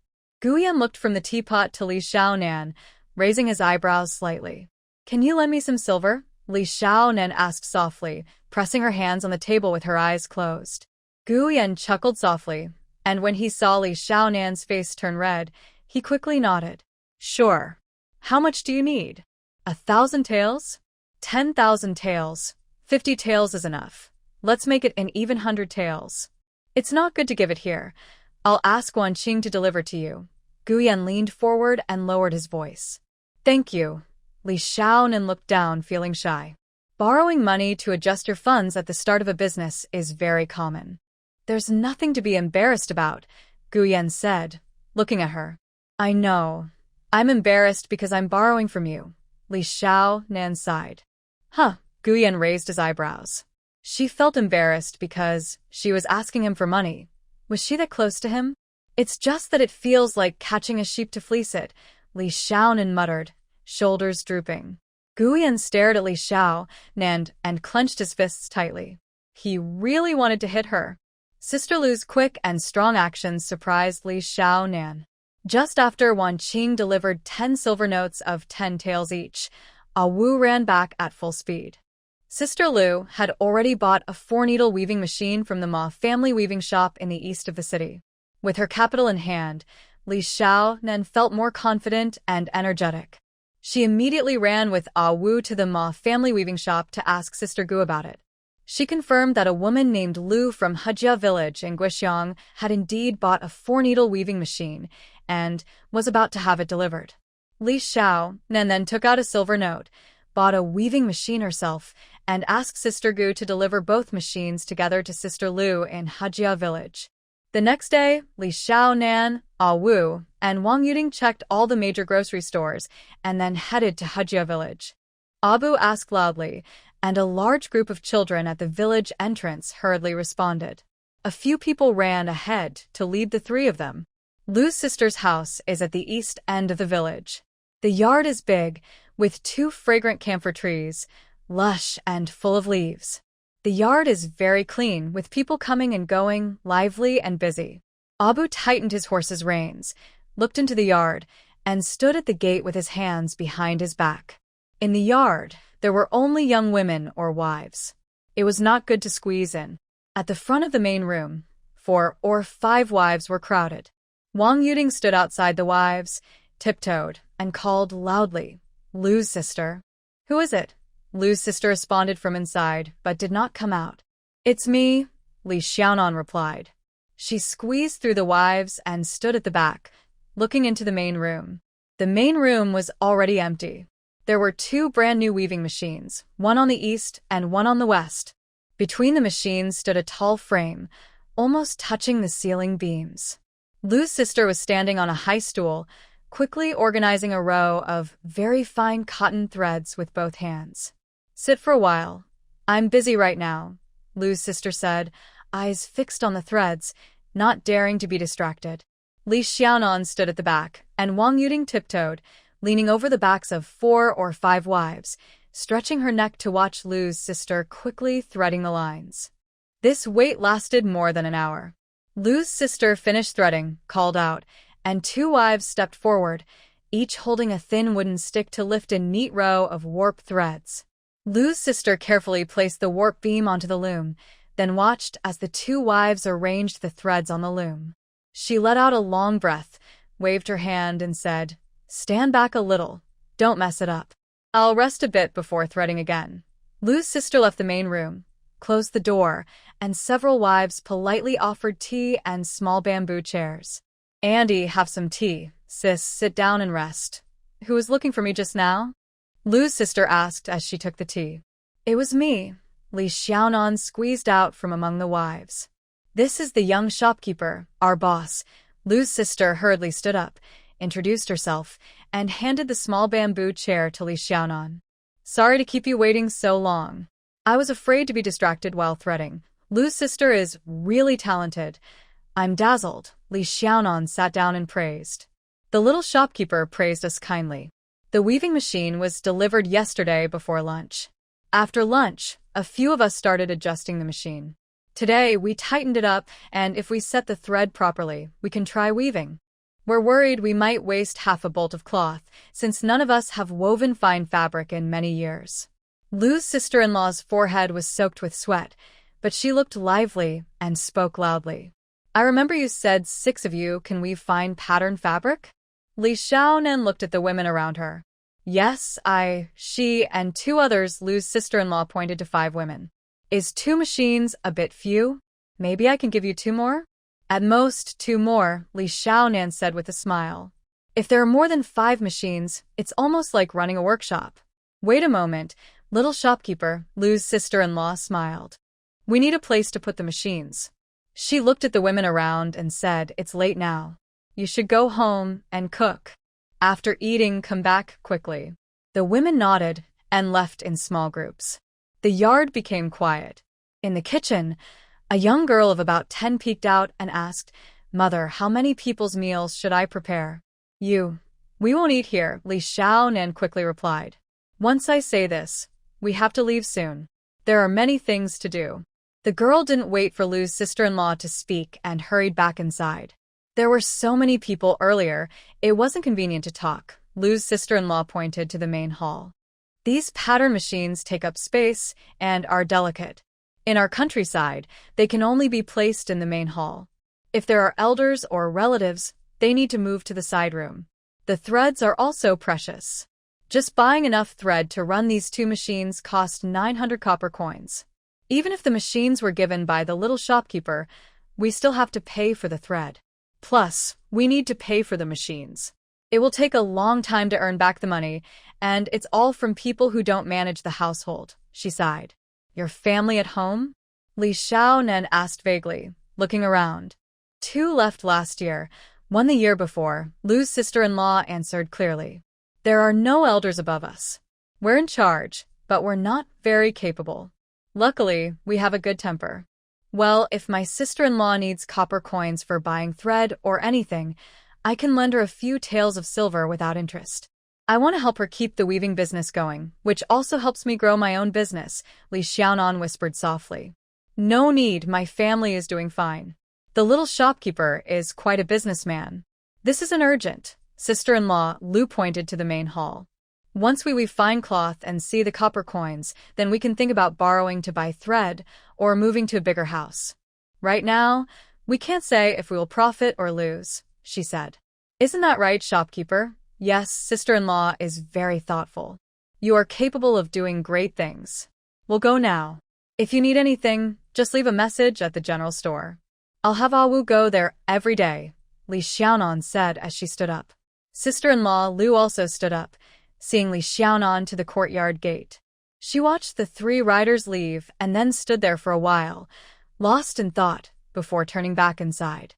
Guyan looked from the teapot to Li Xiaonan, raising his eyebrows slightly. Can you lend me some silver? Li Xiaonan asked softly, pressing her hands on the table with her eyes closed. Guyan chuckled softly, and when he saw Li Xiaonan's face turn red, he quickly nodded. Sure. How much do you need? 1,000 taels? 10,000 taels. 50 taels is enough. Let's make it an even 100 taels. It's not good to give it here. I'll ask Wan Qing to deliver to you. Guyan leaned forward and lowered his voice. Thank you. Li Xiaonan looked down, feeling shy. Borrowing money to adjust your funds at the start of a business is very common. There's nothing to be embarrassed about, Guyan said, looking at her. I know. I'm embarrassed because I'm borrowing from you. Li Xiaonan sighed. Huh, Guyan raised his eyebrows. She felt embarrassed because she was asking him for money. Was she that close to him? It's just that it feels like catching a sheep to fleece it, Li Xiaonan muttered, shoulders drooping. Guyan stared at Li Xiaonan and clenched his fists tightly. He really wanted to hit her. Sister Lu's quick and strong actions surprised Li Xiaonan. Just after Wan Qing delivered 10 silver notes of 10 taels each, Ah Wu ran back at full speed. Sister Lu had already bought a 4-needle weaving machine from the Ma family weaving shop in the east of the city. With her capital in hand, Li Xiaonan felt more confident and energetic. She immediately ran with Ah Wu to the Ma family weaving shop to ask Sister Gu about it. She confirmed that a woman named Lu from Hejia village in Guixiang had indeed bought a 4-needle weaving machine and was about to have it delivered. Li Xiaonan then took out a silver note, bought a weaving machine herself, and asked Sister Gu to deliver both machines together to Sister Lu in Hejia village. The next day, Li Xiaonan, Ah Wu, and Wang Yuding checked all the major grocery stores and then headed to Hejia village. Abu asked loudly, and a large group of children at the village entrance hurriedly responded. A few people ran ahead to lead the three of them. Lu's sister's house is at the east end of the village. The yard is big, with 2 fragrant camphor trees, lush and full of leaves. The yard is very clean, with people coming and going, lively and busy. Abu tightened his horse's reins, looked into the yard, and stood at the gate with his hands behind his back. In the yard, there were only young women or wives. It was not good to squeeze in. At the front of the main room, 4 or 5 wives were crowded. Wang Yuding stood outside the wives, tiptoed, and called loudly, "Lu's sister." "Who is it?" Lu's sister responded from inside, but did not come out. "It's me," Li Xiaonan replied. She squeezed through the wives and stood at the back, looking into the main room. The main room was already empty. There were 2 brand-new weaving machines, one on the east and one on the west. Between the machines stood a tall frame, almost touching the ceiling beams. Lu's sister was standing on a high stool, quickly organizing a row of very fine cotton threads with both hands. "Sit for a while. I'm busy right now," Lu's sister said, eyes fixed on the threads, not daring to be distracted. Li Xiaonan stood at the back, and Wang Yuding tiptoed, leaning over the backs of 4 or 5 wives, stretching her neck to watch Lu's sister quickly threading the lines. This wait lasted more than an hour. Lu's sister finished threading, called out, and 2 wives stepped forward, each holding a thin wooden stick to lift a neat row of warp threads. Lu's sister carefully placed the warp beam onto the loom, then watched as the 2 wives arranged the threads on the loom. She let out a long breath, waved her hand, and said, "Stand back a little. Don't mess it up. I'll rest a bit before threading again." Lu's sister left the main room, closed the door, and several wives politely offered tea and small bamboo chairs. "Andy, have some tea. Sis, sit down and rest." "Who was looking for me just now?" Lu's sister asked as she took the tea. "It was me," Li Xiaonan squeezed out from among the wives. "This is the young shopkeeper, our boss." Lu's sister hurriedly stood up, introduced herself, and handed the small bamboo chair to Li Xiaonan. "Sorry to keep you waiting so long. I was afraid to be distracted while threading. Lu's sister is really talented. I'm dazzled." Li Xiaonan sat down and praised. The little shopkeeper praised us kindly. The weaving machine was delivered yesterday before lunch. After lunch, a few of us started adjusting the machine. Today, we tightened it up, and if we set the thread properly, we can try weaving. We're worried we might waste half a bolt of cloth, since none of us have woven fine fabric in many years. Lu's sister-in-law's forehead was soaked with sweat, but she looked lively and spoke loudly. "I remember you said 6 of you can weave fine pattern fabric?" Li Xiaonan looked at the women around her. "Yes, she, and 2 others." Lu's sister-in-law pointed to 5 women. "Is 2 machines a bit few? Maybe I can give you 2 more?" "At most, 2 more," Li Xiaonan said with a smile. "If there are more than 5 machines, it's almost like running a workshop." "Wait a moment, little shopkeeper," Lu's sister-in-law smiled. "We need a place to put the machines." She looked at the women around and said, "It's late now. You should go home and cook. After eating, come back quickly." The women nodded and left in small groups. The yard became quiet. In the kitchen, a young girl of about 10 peeked out and asked, "Mother, how many people's meals should I prepare?" We won't eat here," Li Xiaonan quickly replied. "Once I say this, we have to leave soon. There are many things to do." The girl didn't wait for Lu's sister-in-law to speak and hurried back inside. There were so many people earlier, it wasn't convenient to talk. Lu's sister-in-law pointed to the main hall. These pattern machines take up space and are delicate. In our countryside, they can only be placed in the main hall. If there are elders or relatives, they need to move to the side room. The threads are also precious. Just buying enough thread to run these two machines cost 900 copper coins. Even if the machines were given by the little shopkeeper, we still have to pay for the thread. Plus, we need to pay for the machines. It will take a long time to earn back the money, and it's all from people who don't manage the household, she sighed. Your family at home? Li Xiaonan asked vaguely, looking around. 2 left last year, 1 the year before, Lu's sister-in-law answered clearly. There are no elders above us. We're in charge, but we're not very capable. Luckily, we have a good temper. Well, if my sister-in-law needs copper coins for buying thread or anything, I can lend her a few taels of silver without interest. I want to help her keep the weaving business going, which also helps me grow my own business, Li Xiaonan whispered softly. No need, my family is doing fine. The little shopkeeper is quite a businessman. This isn't urgent, sister-in-law Lu pointed to the main hall. Once we weave fine cloth and see the copper coins, then we can think about borrowing to buy thread or moving to a bigger house. Right now, we can't say if we will profit or lose, she said. Isn't that right, shopkeeper? Yes, sister-in-law is very thoughtful. You are capable of doing great things. We'll go now. If you need anything, just leave a message at the general store. I'll have Awu go there every day, Li Xiaonan said as she stood up. Sister-in-law Lu also stood up, seeing Li Xiaonan to the courtyard gate. She watched the 3 riders leave and then stood there for a while, lost in thought, before turning back inside.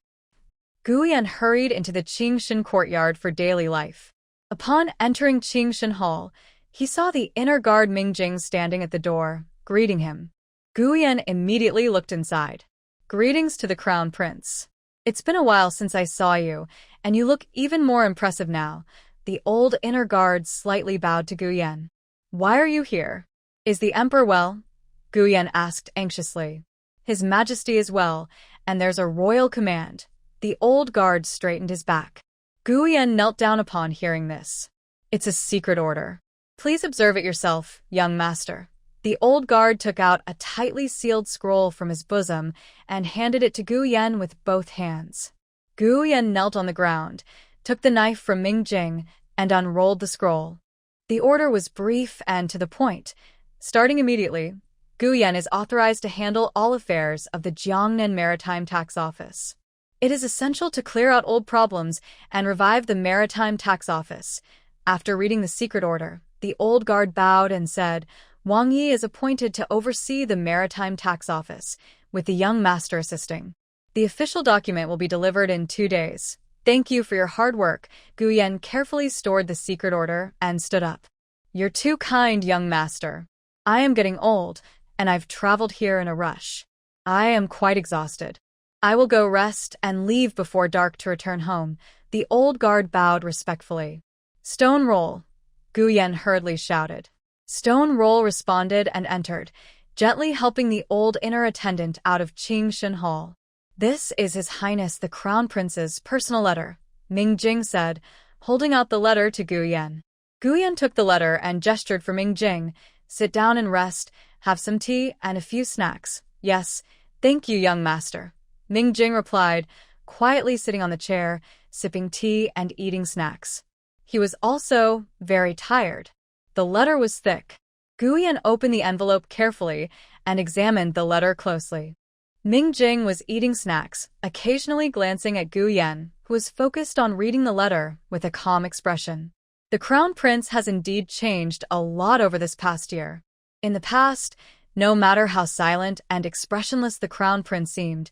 Guyan hurried into the Qingshan courtyard for daily life. Upon entering Qingshan Hall, he saw the inner guard Mingjing standing at the door, greeting him. Guyan immediately looked inside. Greetings to the Crown Prince. It's been a while since I saw you, and you look even more impressive now. The old inner guard slightly bowed to Guyan. Why are you here? Is the Emperor well? Guyan asked anxiously. His Majesty is well, and there's a royal command. The old guard straightened his back. Guyan knelt down upon hearing this. It's a secret order. Please observe it yourself, young master. The old guard took out a tightly sealed scroll from his bosom and handed it to Guyan with both hands. Guyan knelt on the ground, took the knife from Mingjing, and unrolled the scroll. The order was brief and to the point. Starting immediately, Guyan is authorized to handle all affairs of the Jiangnan Maritime Tax Office. It is essential to clear out old problems and revive the Maritime Tax Office. After reading the secret order, the old guard bowed and said, Wang Yi is appointed to oversee the Maritime Tax Office, with the young master assisting. The official document will be delivered in 2 days. Thank you for your hard work. Guyan carefully stored the secret order and stood up. You're too kind, young master. I am getting old, and I've traveled here in a rush. I am quite exhausted. I will go rest and leave before dark to return home. The old guard bowed respectfully. Stone roll, Guyan hurriedly shouted. Stone roll responded and entered, gently helping the old inner attendant out of Qingshan Hall. This is His Highness the Crown Prince's personal letter, Mingjing said, holding out the letter to Guyan. Guyan took the letter and gestured for Mingjing. Sit down and rest, have some tea and a few snacks. Yes, thank you, young master. Mingjing replied, quietly sitting on the chair, sipping tea and eating snacks. He was also very tired. The letter was thick. Guyan opened the envelope carefully and examined the letter closely. Mingjing was eating snacks, occasionally glancing at Guyan, who was focused on reading the letter with a calm expression. The Crown Prince has indeed changed a lot over this past year. In the past, no matter how silent and expressionless the Crown Prince seemed,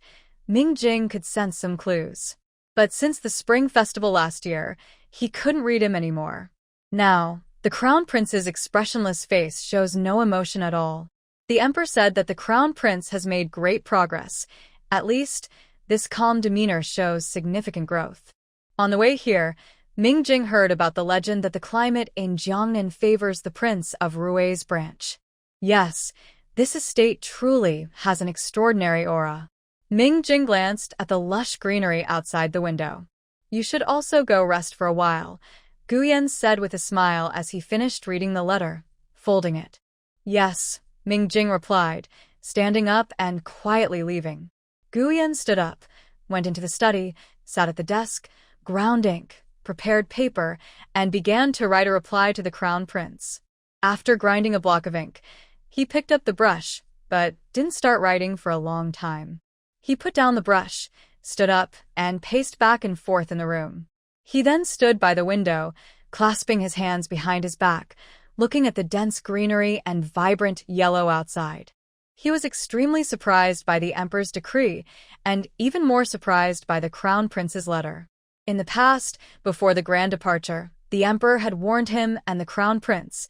Mingjing could sense some clues. But since the Spring Festival last year, he couldn't read him anymore. Now, the Crown Prince's expressionless face shows no emotion at all. The Emperor said that the Crown Prince has made great progress. At least, this calm demeanor shows significant growth. On the way here, Mingjing heard about the legend that the climate in Jiangnan favors the Prince of Rui's branch. Yes, this estate truly has an extraordinary aura. Ming Jing glanced at the lush greenery outside the window. You should also go rest for a while, Guyan said with a smile as he finished reading the letter, folding it. Yes, Ming Jing replied, standing up and quietly leaving. Guyan stood up, went into the study, sat at the desk, ground ink, prepared paper, and began to write a reply to the Crown Prince. After grinding a block of ink, he picked up the brush, but didn't start writing for a long time. He put down the brush, stood up, and paced back and forth in the room. He then stood by the window, clasping his hands behind his back, looking at the dense greenery and vibrant yellow outside. He was extremely surprised by the emperor's decree, and even more surprised by the crown prince's letter. In the past, before the grand departure, the emperor had warned him and the crown prince,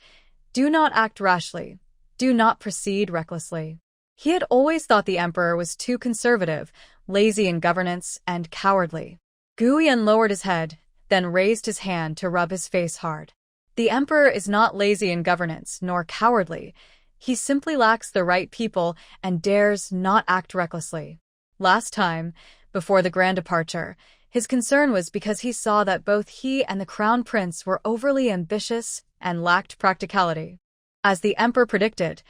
do not act rashly, do not proceed recklessly. He had always thought the emperor was too conservative, lazy in governance, and cowardly. Guyan lowered his head, then raised his hand to rub his face hard. The emperor is not lazy in governance, nor cowardly. He simply lacks the right people and dares not act recklessly. Last time, before the grand departure, his concern was because he saw that both he and the crown prince were overly ambitious and lacked practicality. As the emperor predicted,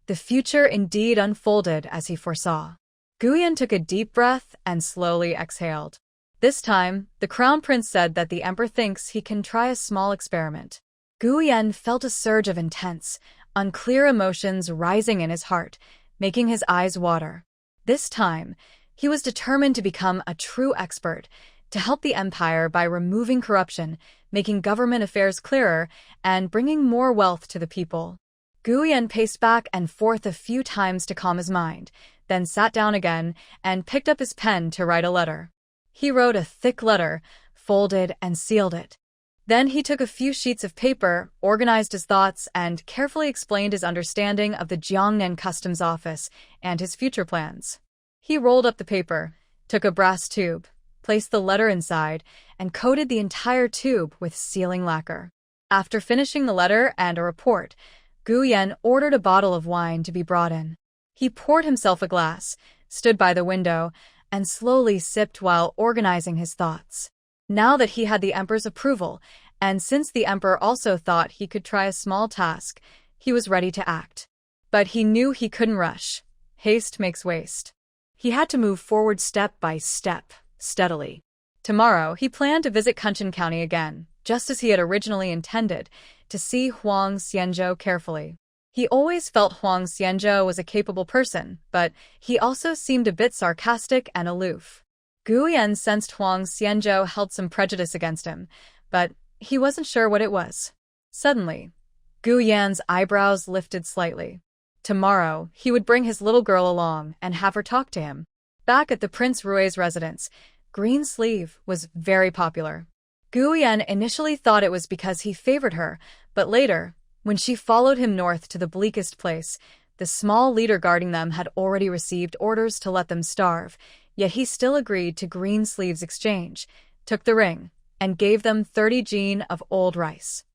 the future indeed unfolded as he foresaw. Guyan took a deep breath and slowly exhaled. This time, the crown prince said that the emperor thinks he can try a small experiment. Guyan felt a surge of intense, unclear emotions rising in his heart, making his eyes water. This time, he was determined to become a true expert, to help the empire by removing corruption, making government affairs clearer, and bringing more wealth to the people. Guyan paced back and forth a few times to calm his mind, then sat down again and picked up his pen to write a letter. He wrote a thick letter, folded and sealed it. Then he took a few sheets of paper, organized his thoughts, and carefully explained his understanding of the Jiangnan Customs Office and his future plans. He rolled up the paper, took a brass tube, placed the letter inside, and coated the entire tube with sealing lacquer. After finishing the letter and a report, Guyan ordered a bottle of wine to be brought in. He poured himself a glass, stood by the window, and slowly sipped while organizing his thoughts. Now that he had the emperor's approval, and since the emperor also thought he could try a small task, he was ready to act. But he knew he couldn't rush. Haste makes waste. He had to move forward step by step, steadily. Tomorrow, he planned to visit Kunshan County again, just as he had originally intended, to see Huang Xianzhou carefully. He always felt Huang Xianzhou was a capable person, but he also seemed a bit sarcastic and aloof. Guyan sensed Huang Xianzhou held some prejudice against him, but he wasn't sure what it was. Suddenly, Guyan's eyebrows lifted slightly. Tomorrow, he would bring his little girl along and have her talk to him. Back at the Prince Rui's residence, Green Sleeve was very popular. Guyan initially thought it was because he favored her, but later, when she followed him north to the bleakest place, the small leader guarding them had already received orders to let them starve, yet he still agreed to Green Sleeve's exchange, took the ring, and gave them 30 jin of old rice.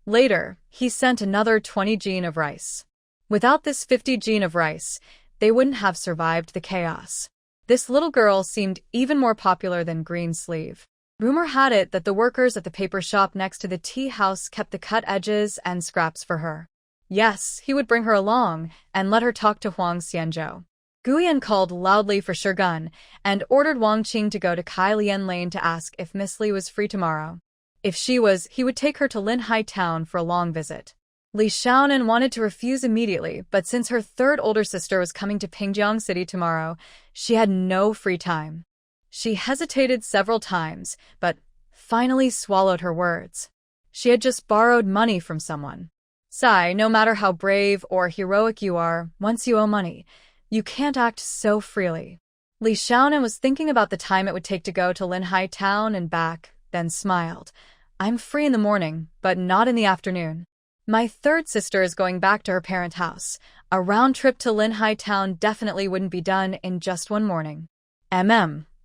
Later, he sent another 20 jin of rice. Without this 50 jin of rice, they wouldn't have survived the chaos. This little girl seemed even more popular than Green Sleeve. Rumor had it that the workers at the paper shop next to the tea house kept the cut edges and scraps for her. Yes, he would bring her along and let her talk to Huang Xianzhou. Guyan called loudly for Shurgun and ordered Wang Qing to go to Kai Lian Lane to ask if Miss Li was free tomorrow. If she was, he would take her to Linhai Town for a long visit. Li Xiaonan wanted to refuse immediately, but since her third older sister was coming to Pingjiang City tomorrow, she had no free time. She hesitated several times, but finally swallowed her words. She had just borrowed money from someone. Sai, no matter how brave or heroic you are, once you owe money, you can't act so freely. Li Xiaonan was thinking about the time it would take to go to Linhai Town and back, then smiled. I'm free in the morning, but not in the afternoon. My third sister is going back to her parent house. A round trip to Linhai Town definitely wouldn't be done in just one morning.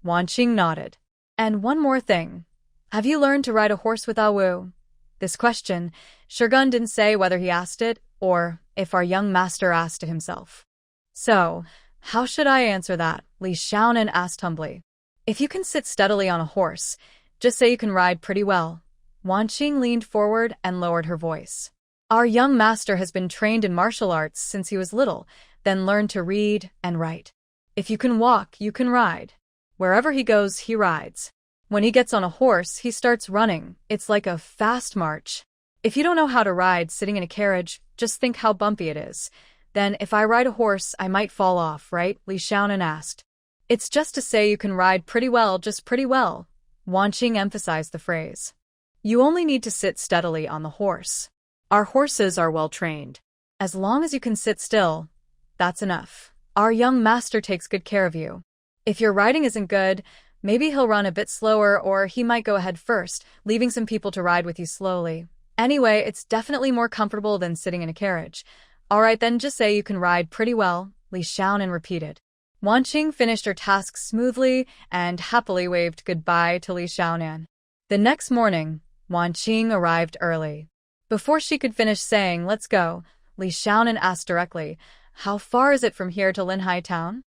Wan Qing nodded. And one more thing. Have you learned to ride a horse with Awu? This question, Shurgun didn't say whether he asked it or if our young master asked it himself. So, How should I answer that? Li Xiaonan asked humbly. If you can sit steadily on a horse, just say you can ride pretty well. Wan Qing leaned forward and lowered her voice. Our young master has been trained in martial arts since he was little, then learned to read and write. If you can walk, you can ride. Wherever he goes, he rides. When he gets on a horse, he starts running. It's like a fast march. If you don't know how to ride sitting in a carriage, just think how bumpy it is. Then if I ride a horse, I might fall off, right? Li Xiaonan asked. It's just to say you can ride pretty well, just pretty well. Wan Qing emphasized the phrase. You only need to sit steadily on the horse. Our horses are well trained. As long as you can sit still, that's enough. Our young master takes good care of you. If your riding isn't good, maybe he'll run a bit slower or he might go ahead first, leaving some people to ride with you slowly. Anyway, it's definitely more comfortable than sitting in a carriage. Alright then, just say you can ride pretty well, Li Xiaonan repeated. Wan Qing finished her task smoothly and happily waved goodbye to Li Xiaonan. The next morning, Wan Qing arrived early. Before she could finish saying, let's go, Li Xiaonan asked directly, how far is it from here to Linhai town?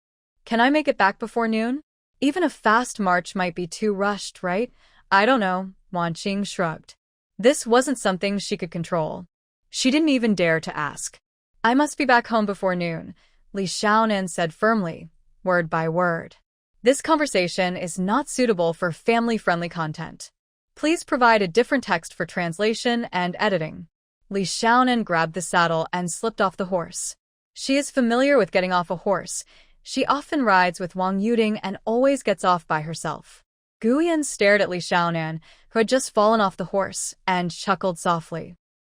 Can I make it back before noon? Even a fast march might be too rushed, right? I don't know, Wan Qing shrugged. This wasn't something she could control. She didn't even dare to ask. I must be back home before noon, Li Xiaonan said firmly, word by word. This conversation is not suitable for family-friendly content. Please provide a different text for translation and editing. Li Xiaonan grabbed the saddle and slipped off the horse. She is familiar with getting off a horse. She often rides with Wang Yuding and always gets off by herself. Guyan stared at Li Xiaonan, who had just fallen off the horse, and chuckled softly.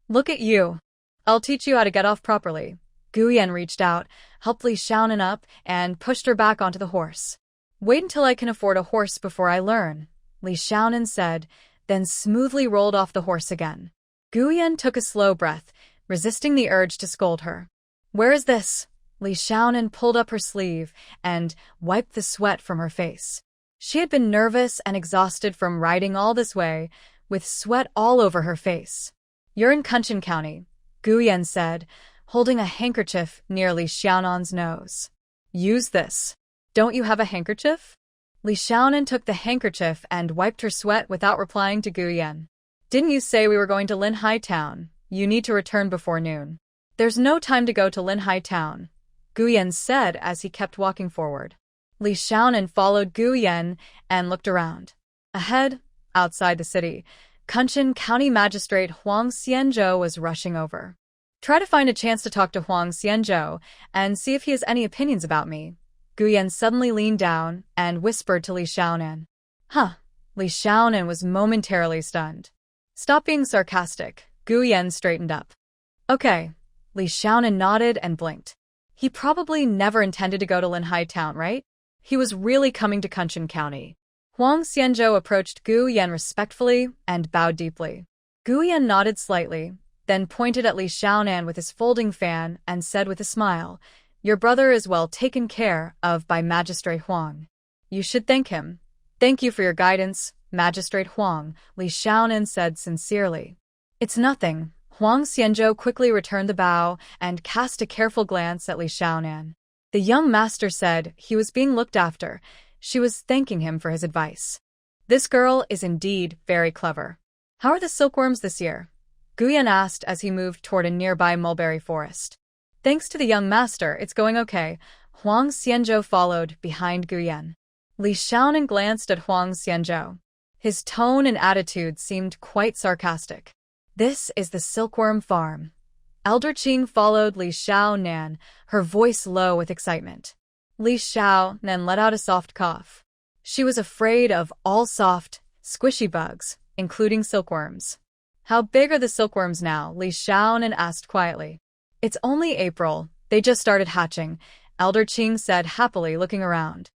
Look at you. I'll teach you how to get off properly. Guyan reached out, helped Li Xiaonan up, and pushed her back onto the horse. Wait until I can afford a horse before I learn, Li Xiaonan said, then smoothly rolled off the horse again. Guyan took a slow breath, resisting the urge to scold her. Where is this? Li Xiaonan pulled up her sleeve and wiped the sweat from her face. She had been nervous and exhausted from riding all this way, with sweat all over her face. You're in Kunshan County, Guyan said, holding a handkerchief near Li Xiaonan's nose. Use this. Don't you have a handkerchief? Li Xiaonan took the handkerchief and wiped her sweat without replying to Guyan. Didn't you say we were going to Linhai town? You need to return before noon. There's no time to go to Linhai town, Guyan said as he kept walking forward. Li Xiaonan followed Guyan and looked around. Ahead, outside the city, Kunshan County Magistrate Huang Xianzhou was rushing over. Try to find a chance to talk to Huang Xianzhou and see if he has any opinions about me. Guyan suddenly leaned down and whispered to Li Xiaonan. Huh. Li Xiaonan was momentarily stunned. Stop being sarcastic. Guyan straightened up. Okay. Li Xiaonan nodded and blinked. He probably never intended to go to Linhai town, right? He was really coming to Kunshan County. Huang Xianzhou approached Guyan respectfully and bowed deeply. Guyan nodded slightly, then pointed at Li Xiaonan with his folding fan and said with a smile, Your brother is well taken care of by Magistrate Huang. You should thank him. Thank you for your guidance, Magistrate Huang, Li Xiaonan said sincerely. It's nothing. Huang Xianzhou quickly returned the bow and cast a careful glance at Li Xiaonan. The young master said he was being looked after. She was thanking him for his advice. This girl is indeed very clever. How are the silkworms this year? Guyan asked as he moved toward a nearby mulberry forest. Thanks to the young master, it's going okay. Huang Xianzhou followed behind Guyan. Li Xiaonan glanced at Huang Xianzhou. His tone and attitude seemed quite sarcastic. This is the silkworm farm. Elder Qing followed Li Xiaonan, her voice low with excitement. Li Xiaonan let out a soft cough. She was afraid of all soft, squishy bugs, including silkworms. How big are the silkworms now? Li Xiaonan asked quietly. It's only April. They just started hatching, Elder Qing said happily, looking around.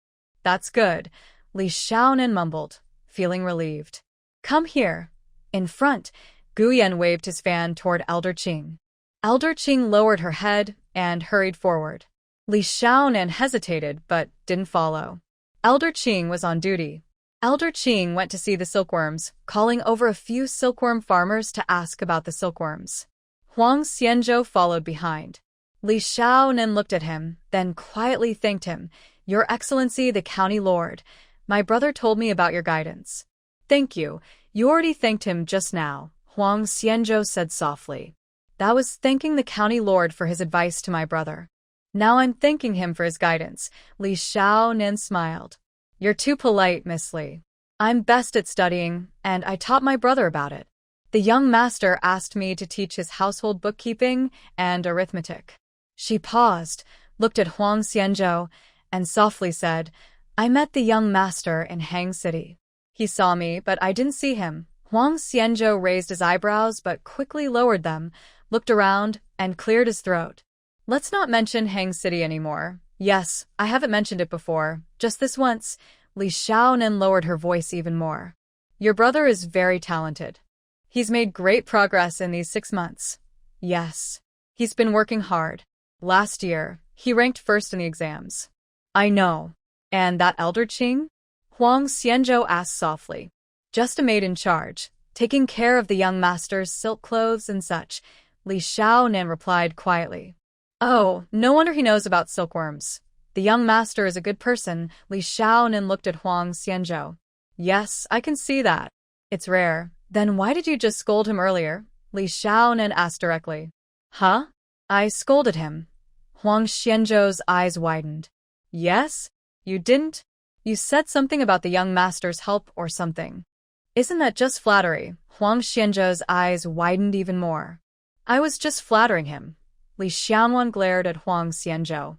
That's good, Li Xiaonan mumbled, feeling relieved. Come here. In front, Guyan waved his fan toward Elder Qing. Elder Qing lowered her head and hurried forward. Li Xiaonan hesitated but didn't follow. Elder Qing was on duty. Elder Qing went to see the silkworms, calling over a few silkworm farmers to ask about the silkworms. Huang Xianzhou followed behind. Li Shaonan looked at him, then quietly thanked him. Your Excellency the County Lord, my brother told me about your guidance. Thank you. You already thanked him just now, Huang Xianzhou said softly. That was thanking the County Lord for his advice to my brother. Now I'm thanking him for his guidance. Li Shaonan smiled. You're too polite, Miss Li. I'm best at studying, and I taught my brother about it. The young master asked me to teach his household bookkeeping and arithmetic. She paused, looked at Huang Xianzhou, and softly said, I met the young master in Hang City. He saw me, but I didn't see him. Huang Xianzhou raised his eyebrows but quickly lowered them, looked around, and cleared his throat. Let's not mention Hang City anymore. Yes, I haven't mentioned it before, just this once. Li Shaonan lowered her voice even more. Your brother is very talented. He's made great progress in these 6 months. Yes. He's been working hard. Last year, he ranked first in the exams. I know. And that elder Qing? Huang Xianzhou asked softly. Just a maid in charge, taking care of the young master's silk clothes and such, Li Shaonan replied quietly. Oh, no wonder he knows about silkworms. The young master is a good person. Li Shaonan looked at Huang Xianzhou. Yes, I can see that. It's rare. Then why did you just scold him earlier? Li Shaonan asked directly. Huh? I scolded him. Huang Xianzhou's eyes widened. Yes? You didn't? You said something about the young master's help or something. Isn't that just flattery? Huang Xianzhou's eyes widened even more. I was just flattering him. Li Xianwan glared at Huang Xianzhou.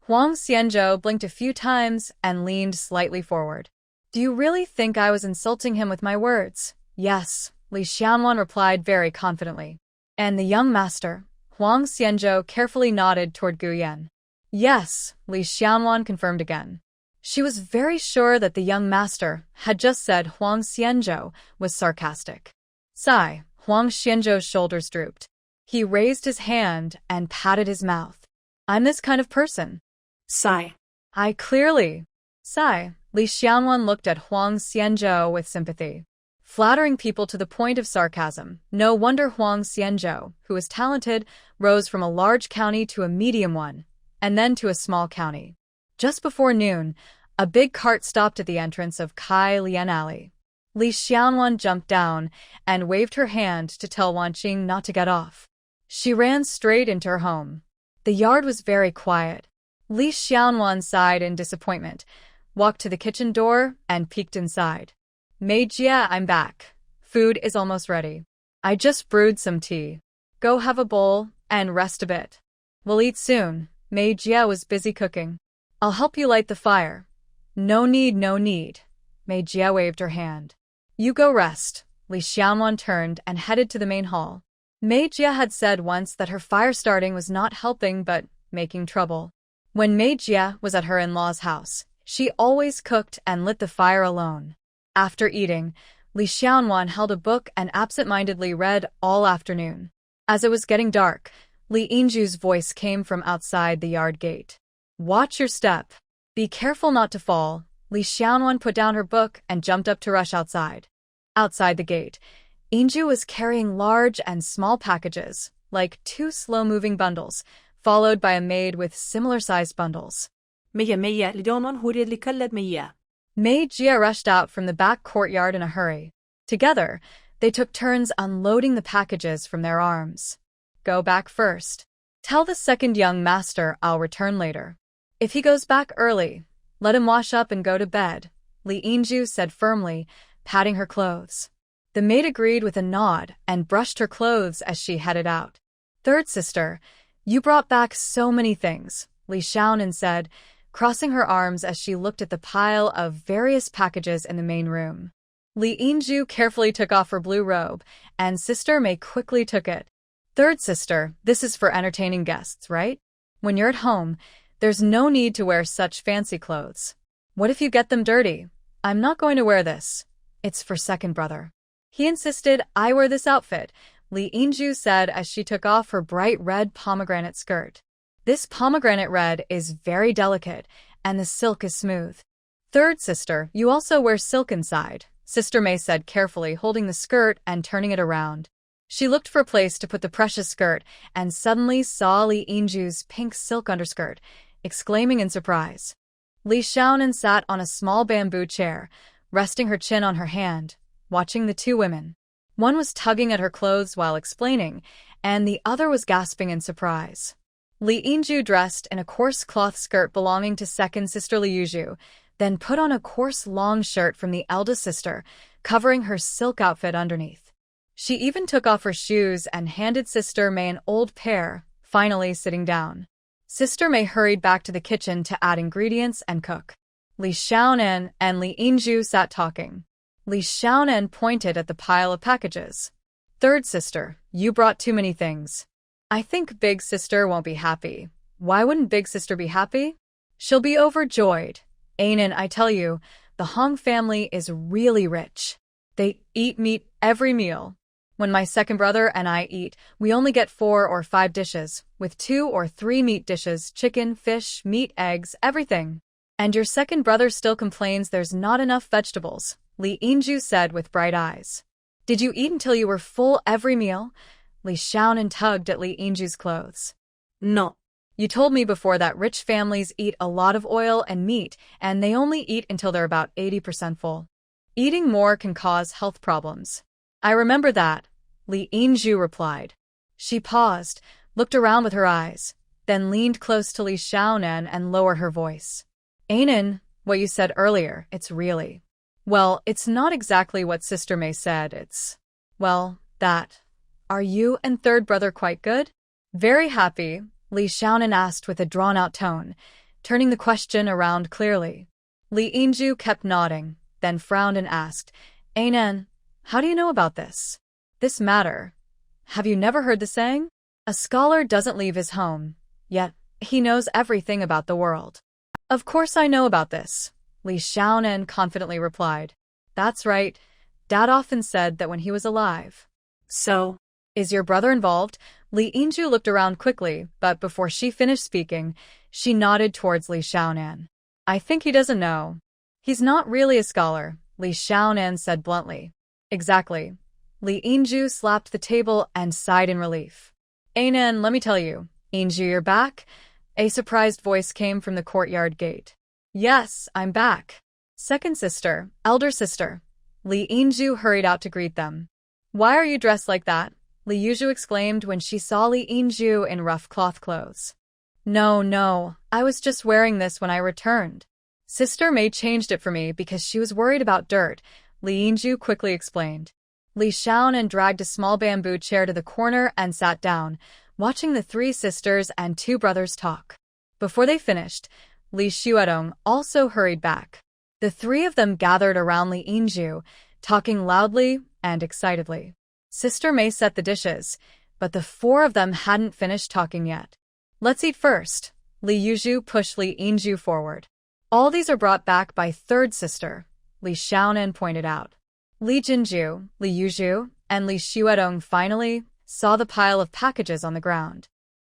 Huang Xianzhou blinked a few times and leaned slightly forward. Do you really think I was insulting him with my words? Yes, Li Xianwan replied very confidently. And the young master? Huang Xianzhou carefully nodded toward Gu Yan. Yes, Li Xianwan confirmed again. She was very sure that the young master had just said Huang Xianzhou was sarcastic. Sigh, Huang Xianzhou's shoulders drooped. He raised his hand and patted his mouth. I'm this kind of person. Sigh. I clearly. Sigh, Li Xianwan looked at Huang Xianzhou with sympathy. Flattering people to the point of sarcasm. No wonder Huang Xianzhou, who was talented, rose from a large county to a medium one, and then to a small county. Just before noon, a big cart stopped at the entrance of Kai Lian Alley. Li Xianwan jumped down and waved her hand to tell Wan Qing not to get off. She ran straight into her home. The yard was very quiet. Li Xianwan sighed in disappointment, walked to the kitchen door, and peeked inside. Maid Jia, I'm back. Food is almost ready. I just brewed some tea. Go have a bowl and rest a bit. We'll eat soon. Maid Jia was busy cooking. I'll help you light the fire. No need, no need. Maid Jia waved her hand. You go rest. Li Xianwan turned and headed to the main hall. Maid Jia had said once that her fire starting was not helping but making trouble. When Maid Jia was at her in-law's house, she always cooked and lit the fire alone. After eating, Li Xianwan held a book and absent-mindedly read all afternoon. As it was getting dark, Li Yingju's voice came from outside the yard gate. Watch your step. Be careful not to fall. Li Xianwan put down her book and jumped up to rush outside. Outside the gate, Yingju was carrying large and small packages, like 2 slow-moving bundles, followed by a maid with similar-sized bundles. مية لدومن هوريد لكلد مية. Maid Jia rushed out from the back courtyard in a hurry. Together, they took turns unloading the packages from their arms. Go back first. Tell the second young master I'll return later. If he goes back early, let him wash up and go to bed, Li Yingju said firmly, patting her clothes. The maid agreed with a nod and brushed her clothes as she headed out. Third sister, you brought back so many things, Li Shaonan said, crossing her arms as she looked at the pile of various packages in the main room. Li Yingju carefully took off her blue robe, and Sister Mei quickly took it. Third sister, this is for entertaining guests, right? When you're at home, there's no need to wear such fancy clothes. What if you get them dirty? I'm not going to wear this. It's for second brother. He insisted I wear this outfit, Li Yingju said as she took off her bright red pomegranate skirt. This pomegranate red is very delicate, and the silk is smooth. Third sister, you also wear silk inside, Sister Mei said carefully, holding the skirt and turning it around. She looked for a place to put the precious skirt and suddenly saw Li Yinju's pink silk underskirt, exclaiming in surprise. Li Xiaonan sat on a small bamboo chair, resting her chin on her hand, watching the two women. One was tugging at her clothes while explaining, and the other was gasping in surprise. Li Yinju dressed in a coarse cloth skirt belonging to second sister Li Yuzhu, then put on a coarse long shirt from the eldest sister, covering her silk outfit underneath. She even took off her shoes and handed Sister May an old pair, finally sitting down. Sister May hurried back to the kitchen to add ingredients and cook. Li Xiaonan and Li Yinju sat talking. Li Xiaonan pointed at the pile of packages. Third sister, you brought too many things. I think big sister won't be happy. Why wouldn't big sister be happy? She'll be overjoyed. Anan, I tell you, the Hong family is really rich. They eat meat every meal. When my second brother and I eat, we only get 4 or 5 dishes, with 2 or 3 meat dishes, chicken, fish, meat, eggs, everything. And your second brother still complains there's not enough vegetables, Li Yinju said with bright eyes. Did you eat until you were full every meal? Li Xiaonan tugged at Li Yinju's clothes. No. You told me before that rich families eat a lot of oil and meat, and they only eat until they're about 80% full. Eating more can cause health problems. I remember that, Li Yinju replied. She paused, looked around with her eyes, then leaned close to Li Xiaonan and lowered her voice. Anan, what you said earlier, it's really... Well, it's not exactly what Sister May said, it's... Well, that... Are you and third brother quite good? Very happy, Li Xiaonan asked with a drawn-out tone, turning the question around clearly. Li Yinju kept nodding, then frowned and asked, Anan, how do you know about this? This matter. Have you never heard the saying? A scholar doesn't leave his home, yet he knows everything about the world. Of course I know about this, Li Xiaonan confidently replied. That's right. Dad often said that when he was alive. So, is your brother involved? Li Yinju looked around quickly, but before she finished speaking, she nodded towards Li Xiaonan. I think he doesn't know. He's not really a scholar, Li Xiaonan said bluntly. Exactly. Li Yinju slapped the table and sighed in relief. Anan, let me tell you, Yinju, you're back? A surprised voice came from the courtyard gate. Yes, I'm back. Second sister, elder sister. Li Yinju hurried out to greet them. Why are you dressed like that? Li Yuzhu exclaimed when she saw Li Yinju in rough cloth clothes. No, I was just wearing this when I returned. Sister May changed it for me because she was worried about dirt, Li Yinju quickly explained. Li Xiaonan dragged a small bamboo chair to the corner and sat down, watching the 3 sisters and 2 brothers talk. Before they finished, Li Xuedong also hurried back. The 3 of them gathered around Li Yinju, talking loudly and excitedly. Sister May set the dishes, but the 4 of them hadn't finished talking yet. Let's eat first. Li Yuzhu pushed Li Yinju forward. All these are brought back by third sister, Li Xiaonan pointed out. Li Jinju, Li Yuzhu, and Li Xuedong finally saw the pile of packages on the ground.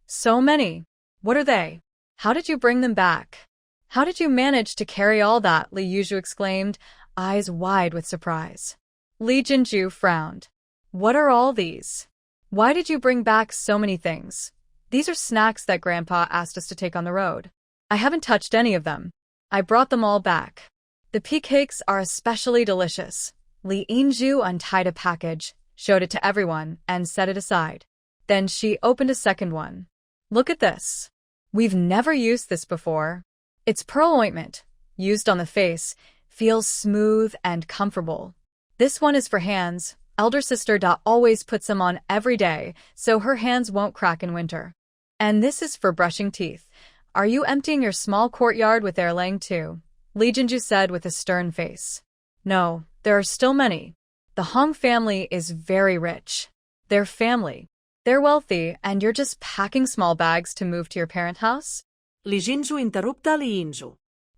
So many. What are they? How did you bring them back? How did you manage to carry all that? Li Yuzhu exclaimed, eyes wide with surprise. Li Jinju frowned. What are all these? Why did you bring back so many things? These are snacks that Grandpa asked us to take on the road. I haven't touched any of them. I brought them all back. The pea cakes are especially delicious. Li Yinju untied a package, showed it to everyone, and set it aside. Then she opened a second one. Look at this. We've never used this before. It's pearl ointment, used on the face, feels smooth and comfortable. This one is for hands. Elder sister Da always puts them on every day, so her hands won't crack in winter. And this is for brushing teeth. Are you emptying your small courtyard with Erlang too? Li Jinju said with a stern face. No, there are still many. The Hong family is very rich. They're family. They're wealthy, and you're just packing small bags to move to your parent house? Li Jinju interrupta Li Yinju.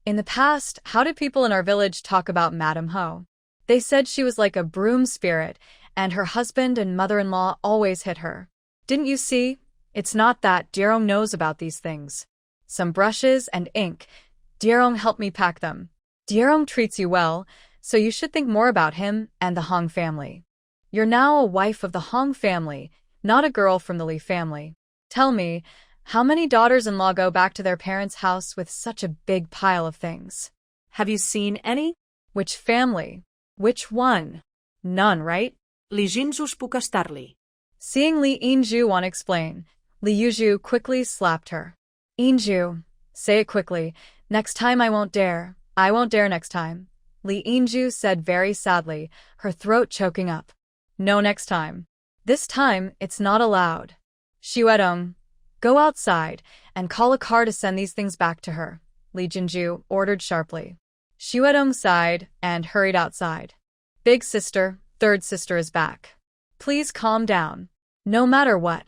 In the past, how did people in our village talk about Madam Ho? They said she was like a broom spirit, and her husband and mother-in-law always hit her. Didn't you see? It's not that Dirong knows about these things. Some brushes and ink. Dirong helped me pack them. Dirong treats you well, so you should think more about him and the Hong family. You're now a wife of the Hong family, not a girl from the Li family. Tell me, how many daughters-in-law go back to their parents' house with such a big pile of things? Have you seen any? Which family? Which one? None, right? Li Jinzhu puc estar-li. Seeing Li Yinju want to explain, Li Yuzhu quickly slapped her. Yinju, say it quickly. Next time I won't dare. I won't dare next time. Li Yinju said very sadly, her throat choking up. No next time. This time, it's not allowed. Xuedong, go outside and call a car to send these things back to her, Li Jinju ordered sharply. Xuedong sighed and hurried outside. Big sister, third sister is back. Please calm down. No matter what.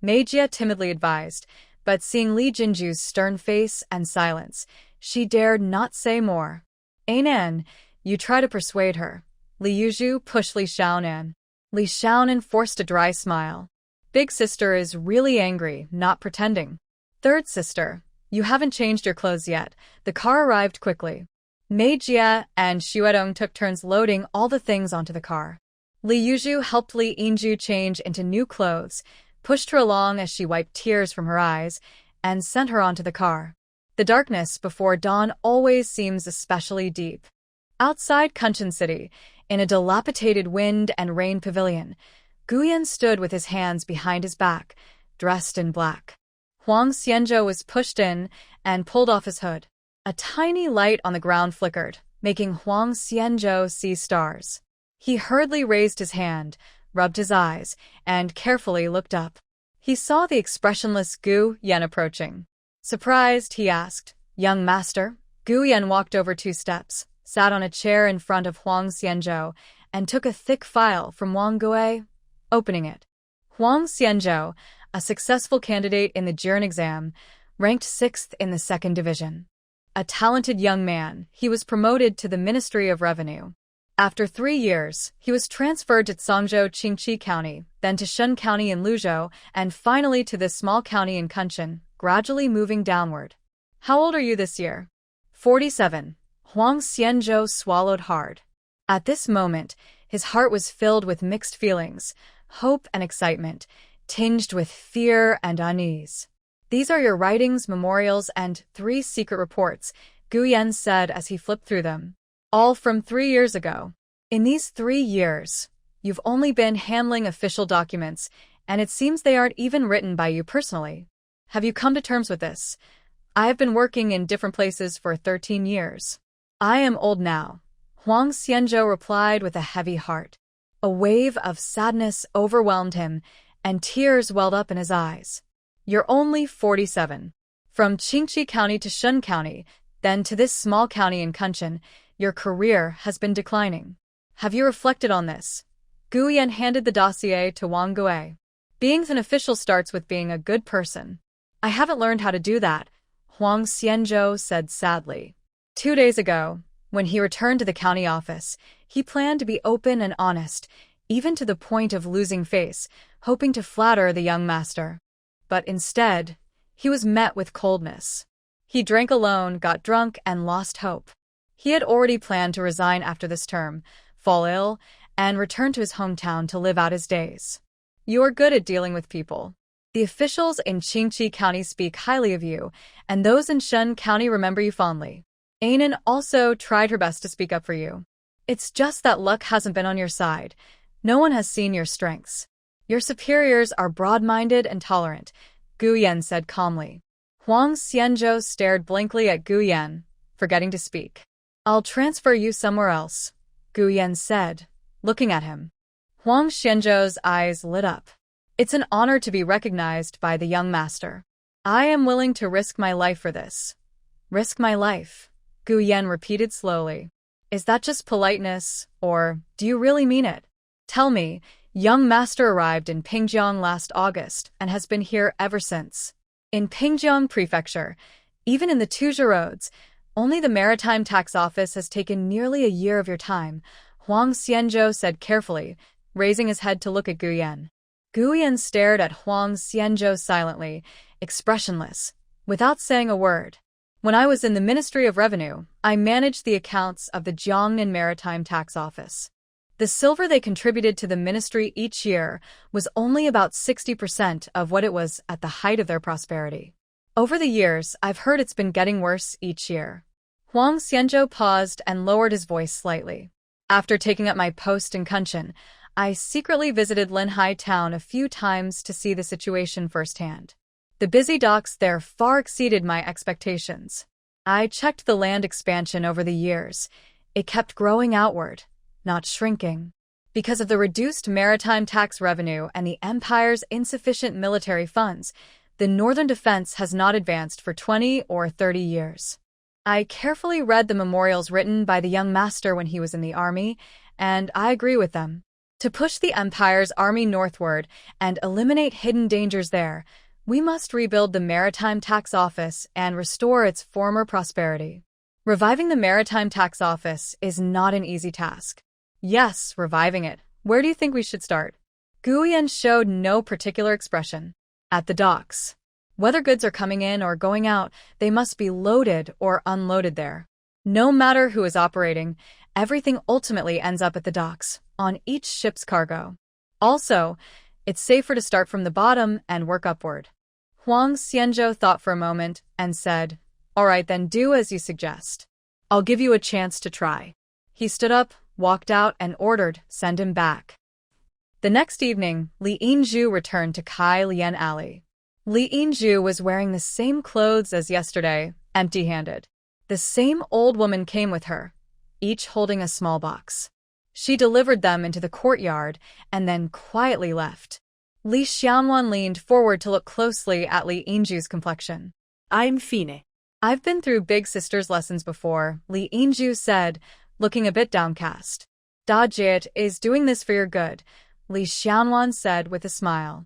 Meijia timidly advised, but seeing Li Jinju's stern face and silence, she dared not say more. Ainan, you try to persuade her. Li Yuzhu pushed Li Xiaonan. Li Xiaonan forced a dry smile. Big sister is really angry, not pretending. Third sister, you haven't changed your clothes yet. The car arrived quickly. Meijia and Xuedong took turns loading all the things onto the car. Li Yuzhu helped Li Yinju change into new clothes, pushed her along as she wiped tears from her eyes, and sent her onto the car. The darkness before dawn always seems especially deep. Outside Kunshan City, in a dilapidated wind and rain pavilion, Guyan stood with his hands behind his back, dressed in black. Huang Xianzhou was pushed in and pulled off his hood. A tiny light on the ground flickered, making Huang Xianzhou see stars. He hurriedly raised his hand, rubbed his eyes, and carefully looked up. He saw the expressionless Gu Yan approaching. Surprised, he asked, "Young master?" Gu Yan walked over 2 steps, sat on a chair in front of Huang Xianzhou, and took a thick file from Wang Gui, opening it. Huang Xianzhou, a successful candidate in the Jiren exam, ranked 6th in the 2nd division. A talented young man, he was promoted to the Ministry of Revenue. After 3 years, he was transferred to Zhangzhou Qingqi County, then to Shun County in Luzhou, and finally to this small county in Kunshan, gradually moving downward. How old are you this year? 47. Huang Xianzhou swallowed hard. At this moment, his heart was filled with mixed feelings, hope and excitement, tinged with fear and unease. These are your writings, memorials, and 3 secret reports, Gu Yan said as he flipped through them. All from 3 years ago. In these 3 years, you've only been handling official documents, and it seems they aren't even written by you personally. Have you come to terms with this? I have been working in different places for 13 years. I am old now, Huang Xianzhou replied with a heavy heart. A wave of sadness overwhelmed him, and tears welled up in his eyes. You're only 47. From Qingqi County to Shun County, then to this small county in Kunshan, your career has been declining. Have you reflected on this? Gu Yan handed the dossier to Wang Gui. Being an official starts with being a good person. I haven't learned how to do that, Huang Xianzhou said sadly. 2 days ago, when he returned to the county office, he planned to be open and honest, even to the point of losing face, hoping to flatter the young master. But instead, he was met with coldness. He drank alone, got drunk, and lost hope. He had already planned to resign after this term, fall ill, and return to his hometown to live out his days. You are good at dealing with people. The officials in Qingqi County speak highly of you, and those in Shun County remember you fondly. Ainan also tried her best to speak up for you. It's just that luck hasn't been on your side. No one has seen your strengths. Your superiors are broad-minded and tolerant, Gu Yan said calmly. Huang Xianzhou stared blankly at Gu Yan, forgetting to speak. I'll transfer you somewhere else, Gu Yan said, looking at him. Huang Xianzhou's eyes lit up. It's an honor to be recognized by the young master. I am willing to risk my life for this. Risk my life, Gu Yan repeated slowly. Is that just politeness, or do you really mean it? Tell me, young master arrived in Pingjiang last August and has been here ever since. In Pingjiang Prefecture, even in the Tuzha roads, only the Maritime Tax Office has taken nearly a year of your time, Huang Xianzhou said carefully, raising his head to look at Gu Yan. Gu Yan stared at Huang Xianzhou silently, expressionless, without saying a word. When I was in the Ministry of Revenue, I managed the accounts of the Jiangnan Maritime Tax Office. The silver they contributed to the ministry each year was only about 60% of what it was at the height of their prosperity. Over the years, I've heard it's been getting worse each year. Huang Xianzhou paused and lowered his voice slightly. After taking up my post in Kunshan, I secretly visited Linhai town a few times to see the situation firsthand. The busy docks there far exceeded my expectations. I checked the land expansion over the years. It kept growing outward, not shrinking. Because of the reduced maritime tax revenue and the empire's insufficient military funds, the northern defense has not advanced for 20 or 30 years. I carefully read the memorials written by the young master when he was in the army, and I agree with them. To push the empire's army northward and eliminate hidden dangers there, we must rebuild the Maritime Tax Office and restore its former prosperity. Reviving the Maritime Tax Office is not an easy task. Yes, reviving it. Where do you think we should start? Guiyan showed no particular expression. At the docks. Whether goods are coming in or going out, they must be loaded or unloaded there. No matter who is operating, everything ultimately ends up at the docks, on each ship's cargo. Also, it's safer to start from the bottom and work upward. Huang Xianzhou thought for a moment and said, "All right, then do as you suggest. I'll give you a chance to try." He stood up, walked out, and ordered, "Send him back." The next evening, Li Yinzhu returned to Kai Lian Alley. Li Yinzhu was wearing the same clothes as yesterday, empty-handed. The same old woman came with her, each holding a small box. She delivered them into the courtyard and then quietly left. Li Xianwan leaned forward to look closely at Li Yinzhu's complexion. I'm fine. "I've been through big sister's lessons before," Li Yinzhu said, looking a bit downcast. "Da Jiet is doing this for your good," Li Xianwan said with a smile.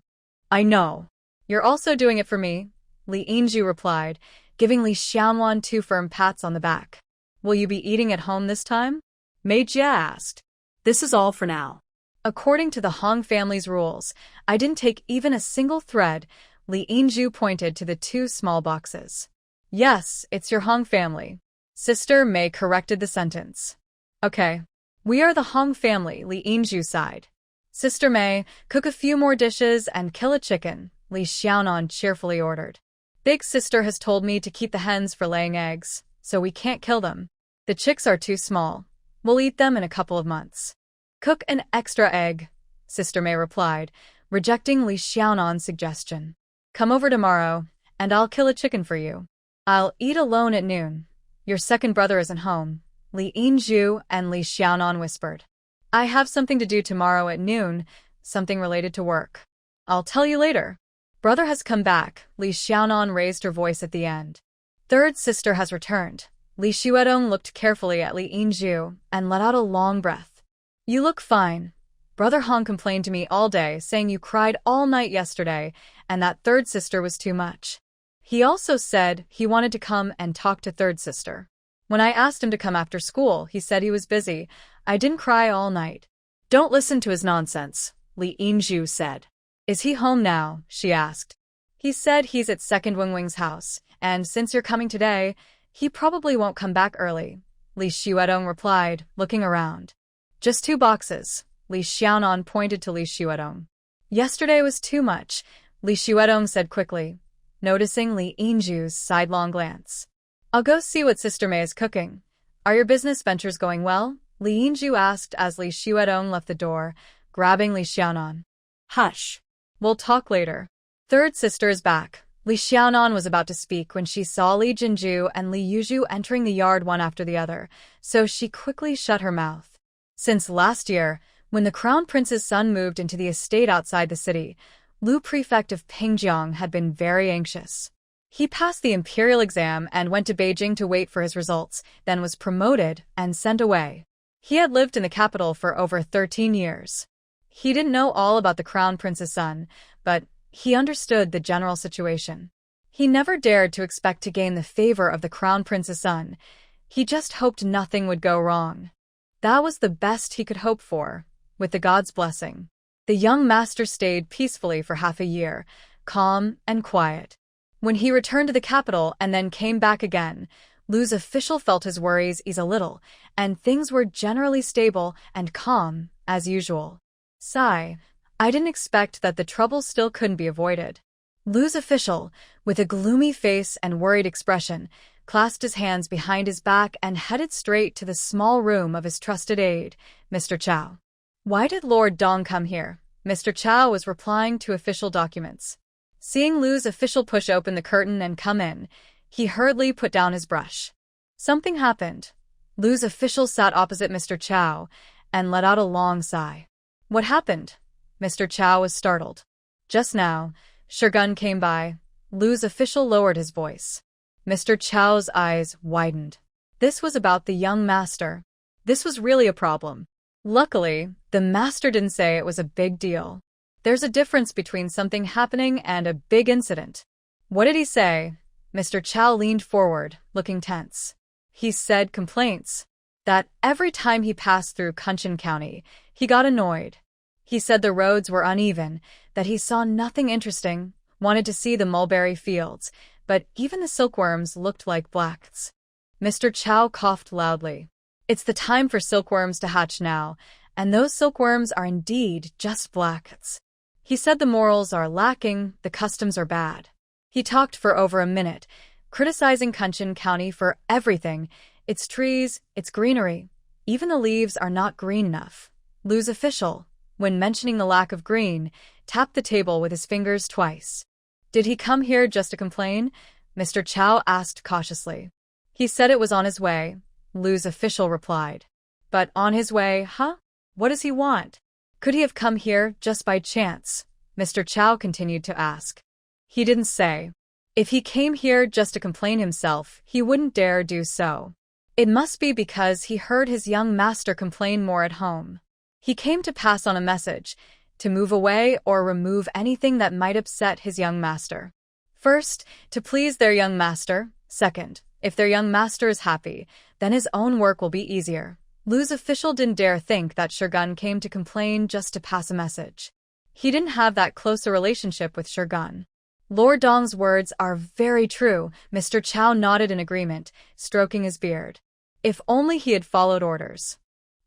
"I know. You're also doing it for me," Li Yinzhu replied, giving Li Xianwan 2 firm pats on the back. "Will you be eating at home this time?" Mei Jia asked. This is all for now. "According to the Hong family's rules, I didn't take even a single thread," Li Yinzhu pointed to the 2 small boxes. "Yes, it's your Hong family." Sister Mei corrected the sentence. "Okay. We are the Hong family," Li Yinzhu sighed. "Sister Mei, cook a few more dishes and kill a chicken," Li Xiaonan cheerfully ordered. "Big sister has told me to keep the hens for laying eggs, so we can't kill them. The chicks are too small. We'll eat them in a couple of months." "Cook an extra egg," Sister Mei replied, rejecting Li Xiaonan's suggestion. "Come over tomorrow, and I'll kill a chicken for you." "I'll eat alone at noon. Your second brother isn't home," Li Yinzhu and Li Xiaonan whispered. "I have something to do tomorrow at noon, something related to work. I'll tell you later." "Brother has come back," Li Xiaonan raised her voice at the end. "Third sister has returned." Li Xuedong looked carefully at Li Yinzhu and let out a long breath. "You look fine. Brother Hong complained to me all day, saying you cried all night yesterday, and that third sister was too much. He also said he wanted to come and talk to third sister. When I asked him to come after school, he said he was busy. I didn't cry all night." "Don't listen to his nonsense," Li Yinzhu said. "Is he home now?" she asked. "He said he's at Second Wingwing's house, and since you're coming today, he probably won't come back early," Li Xuedong replied, looking around. "Just 2 boxes," Li Xiaonan pointed to Li Xuedong. "Yesterday was too much," Li Xuedong said quickly, noticing Li Yinzhu's sidelong glance. "I'll go see what Sister Mei is cooking. Are your business ventures going well?" Li Yinzhu asked as Li Xuedong left the door, grabbing Li Xiaonan. Hush. "We'll talk later." "Third sister is back." Li Xiaonan was about to speak when she saw Li Jinzhu and Li Yuzhu entering the yard one after the other, so she quickly shut her mouth. Since last year, when the crown prince's son moved into the estate outside the city, Lu Prefect of Pingjiang had been very anxious. He passed the imperial exam and went to Beijing to wait for his results, then was promoted and sent away. He had lived in the capital for over 13 years. He didn't know all about the crown prince's son, but he understood the general situation. He never dared to expect to gain the favor of the crown prince's son. He just hoped nothing would go wrong. That was the best he could hope for, with the god's blessing. The young master stayed peacefully for half a year, calm and quiet. When he returned to the capital and then came back again, Lu's official felt his worries ease a little, and things were generally stable and calm as usual. Sigh. I didn't expect that the trouble still couldn't be avoided. Lu's official, with a gloomy face and worried expression, clasped his hands behind his back and headed straight to the small room of his trusted aide, Mr. Chow. Why did Lord Dong come here? Mr. Chow was replying to official documents. Seeing Lu's official push open the curtain and come in, he hurriedly put down his brush. Something happened. Lu's official sat opposite Mr. Chow and let out a long sigh. What happened? Mr. Chow was startled. Just now, Shogun came by. Lu's official lowered his voice. Mr. Chow's eyes widened. This was about the young master. This was really a problem. Luckily, the master didn't say it was a big deal. There's a difference between something happening and a big incident. What did he say? Mr. Chow leaned forward, looking tense. He said complaints. That every time he passed through Kunshan County, he got annoyed. He said the roads were uneven, that he saw nothing interesting, wanted to see the mulberry fields, but even the silkworms looked like blacks. Mr. Chow coughed loudly. It's the time for silkworms to hatch now, and those silkworms are indeed just blacks. He said the morals are lacking, the customs are bad. He talked for over a minute, criticizing Kunshan County for everything, its trees, its greenery. Even the leaves are not green enough. Lu's official, when mentioning the lack of green, tapped the table with his fingers twice. Did he come here just to complain? Mr. Chow asked cautiously. He said it was on his way, Lu's official replied. But on his way, huh? What does he want? Could he have come here just by chance? Mr. Chow continued to ask. He didn't say. If he came here just to complain himself, he wouldn't dare do so. It must be because he heard his young master complain more at home. He came to pass on a message, to move away or remove anything that might upset his young master. First, to please their young master. Second, if their young master is happy, then his own work will be easier. Lu's official didn't dare think that Shogun came to complain just to pass a message. He didn't have that close a relationship with Shogun. Lord Dong's words are very true. Mr. Chow nodded in agreement, stroking his beard. If only he had followed orders.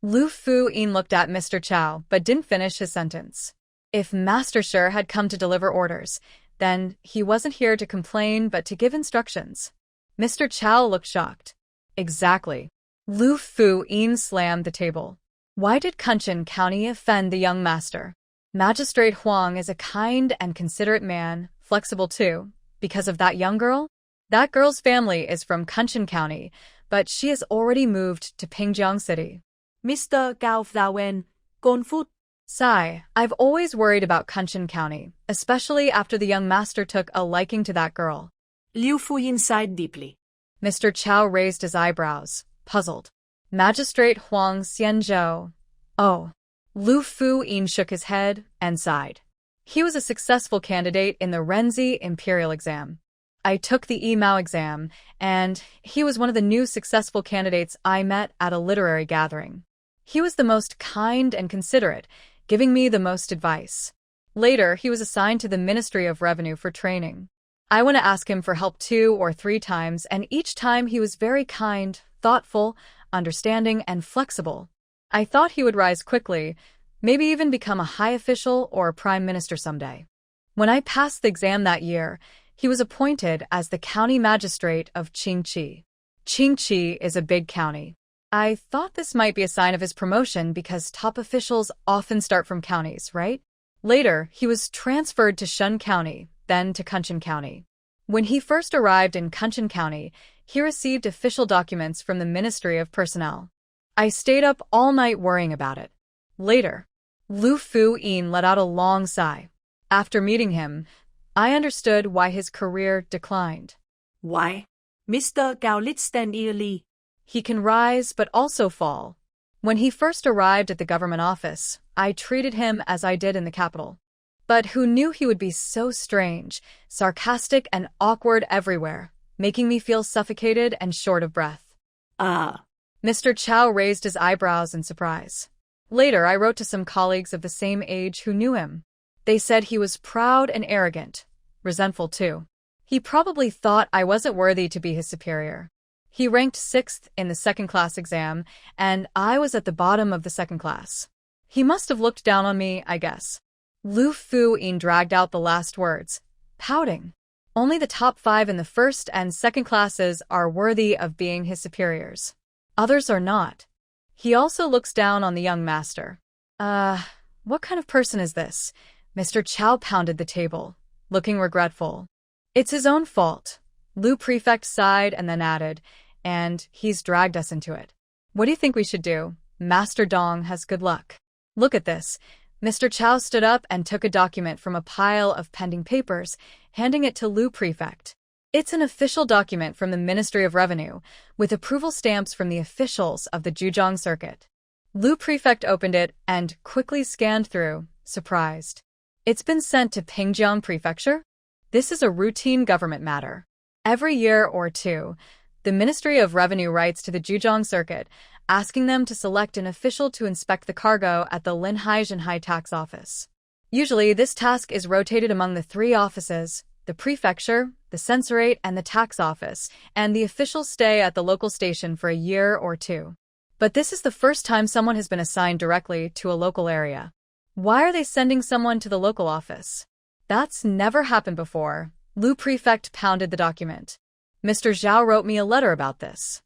Lu Fu-yin looked at Mr. Chow, but didn't finish his sentence. If Master Shi had come to deliver orders, then he wasn't here to complain but to give instructions. Mr. Chow looked shocked. Exactly. Lu Fu-yin slammed the table. Why did Kunshan County offend the young master? Magistrate Huang is a kind and considerate man, flexible too. Because of that young girl? That girl's family is from Kunshan County, but she has already moved to Pingjiang City. Mr. Gao Flawen, Gonfu. Sigh, I've always worried about Kunshan County, especially after the young master took a liking to that girl. Liu Fuyin sighed deeply. Mr. Chow raised his eyebrows, puzzled. Magistrate Huang Xianzhou. Oh. Lu Fu-yin shook his head and sighed. He was a successful candidate in the Renzi Imperial exam. I took the Yimao exam, and he was one of the new successful candidates I met at a literary gathering. He was the most kind and considerate, giving me the most advice. Later, he was assigned to the Ministry of Revenue for training. I went to ask him for help 2 or 3 times, and each time he was very kind, thoughtful, understanding, and flexible. I thought he would rise quickly, maybe even become a high official or a prime minister someday. When I passed the exam that year, he was appointed as the county magistrate of Qingqi. Qingqi is a big county. I thought this might be a sign of his promotion because top officials often start from counties, right? Later, he was transferred to Shun County, then to Kunshan County. When he first arrived in Kunshan County, he received official documents from the Ministry of Personnel. I stayed up all night worrying about it. Later, Lu Fu-yin let out a long sigh. After meeting him, I understood why his career declined. Why? Mr. Gao lit stand early. He can rise but also fall. When he first arrived at the government office, I treated him as I did in the capital. But who knew he would be so strange, sarcastic and awkward everywhere, making me feel suffocated and short of breath. Ah. Mr. Chow raised his eyebrows in surprise. Later, I wrote to some colleagues of the same age who knew him. They said he was proud and arrogant, resentful too. He probably thought I wasn't worthy to be his superior. He ranked 6th in the second-class exam, and I was at the bottom of the second class. He must have looked down on me, I guess. Lu Fu-yin dragged out the last words, pouting. Only the top 5 in the first and second classes are worthy of being his superiors. Others are not. He also looks down on the young master. What kind of person is this? Mr. Chow pounded the table, looking regretful. It's his own fault. Lu Prefect sighed and then added, and he's dragged us into it. What do you think we should do? Master Dong has good luck. Look at this. Mr. Chow stood up and took a document from a pile of pending papers, handing it to Lu Prefect. It's an official document from the Ministry of Revenue, with approval stamps from the officials of the Juzhong Circuit. Lu Prefect opened it and quickly scanned through, surprised. It's been sent to Pingjiang Prefecture? This is a routine government matter. Every year or two, the Ministry of Revenue writes to the Juzhong Circuit, asking them to select an official to inspect the cargo at the Linhaishan High Tax Office. Usually, this task is rotated among the 3 offices, the prefecture, the censorate, and the tax office, and the officials stay at the local station for a year or 2. But this is the first time someone has been assigned directly to a local area. Why are they sending someone to the local office? That's never happened before. Lu Prefect pounded the document. Mr. Zhao wrote me a letter about this.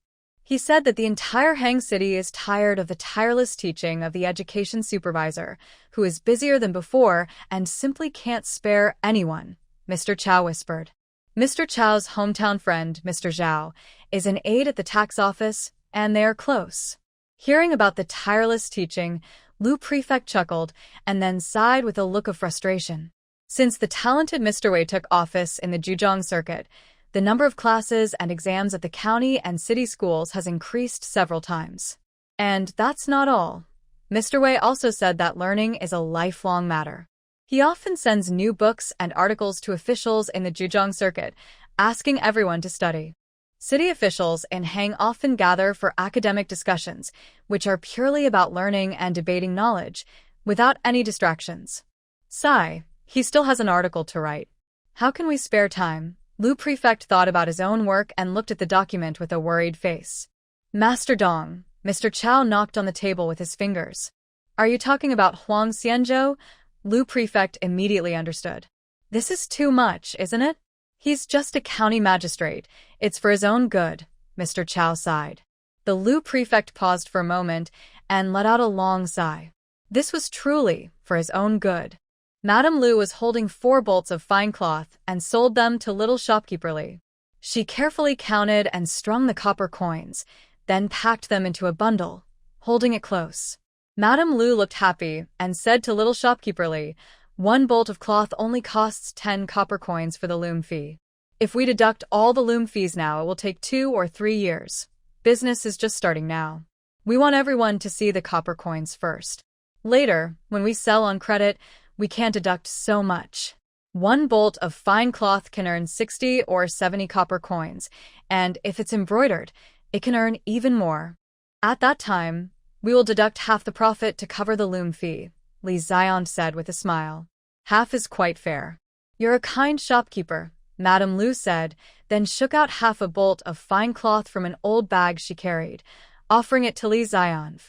He said that the entire Hang City is tired of the tireless teaching of the education supervisor, who is busier than before and simply can't spare anyone, Mr. Chow whispered. Mr. Chow's hometown friend, Mr. Zhao, is an aide at the tax office, and they are close. Hearing about the tireless teaching, Lu Prefect chuckled and then sighed with a look of frustration. Since the talented Mr. Wei took office in the Juzhong Circuit, the number of classes and exams at the county and city schools has increased several times. And that's not all. Mr. Wei also said that learning is a lifelong matter. He often sends new books and articles to officials in the Juzhong Circuit, asking everyone to study. City officials in Hang often gather for academic discussions, which are purely about learning and debating knowledge, without any distractions. Sigh, he still has an article to write. How can we spare time? Lu Prefect thought about his own work and looked at the document with a worried face. Master Dong, Mr. Chow knocked on the table with his fingers. Are you talking about Huang Xianzhou? Lu Prefect immediately understood. This is too much, isn't it? He's just a county magistrate. It's for his own good, Mr. Chow sighed. The Lu Prefect paused for a moment and let out a long sigh. This was truly for his own good. Madame Lu was holding 4 bolts of fine cloth and sold them to little shopkeeper Li. She carefully counted and strung the copper coins, then packed them into a bundle, holding it close. Madame Lu looked happy and said to little shopkeeper Li, 1 bolt of cloth only costs 10 copper coins for the loom fee. If we deduct all the loom fees now, it will take 2 or 3 years. Business is just starting now. We want everyone to see the copper coins first. Later, when we sell on credit, we can't deduct so much. 1 bolt of fine cloth can earn 60 or 70 copper coins, and if it's embroidered, it can earn even more. At that time, we will deduct half the profit to cover the loom fee, Li Zion said with a smile. Half is quite fair. You're a kind shopkeeper, Madame Lu said, then shook out half a bolt of fine cloth from an old bag she carried, offering it to Li Zion.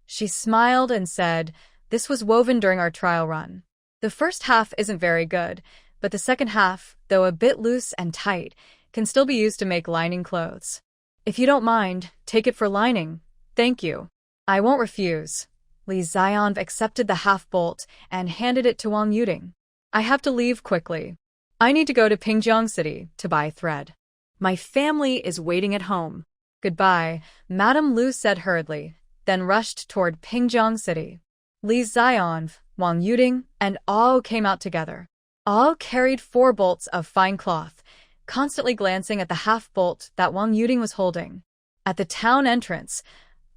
She smiled and said, this was woven during our trial run. The first half isn't very good, but the second half, though a bit loose and tight, can still be used to make lining clothes. If you don't mind, take it for lining. Thank you. I won't refuse. Li Zion accepted the half bolt and handed it to Wang Yuding. I have to leave quickly. I need to go to Pingjiang City to buy thread. My family is waiting at home. Goodbye, Madame Lu said hurriedly, then rushed toward Pingjiang City. Li Zion, Wang Yuding, and Ao came out together. Ao carried 4 bolts of fine cloth, constantly glancing at the half bolt that Wang Yuding was holding. At the town entrance,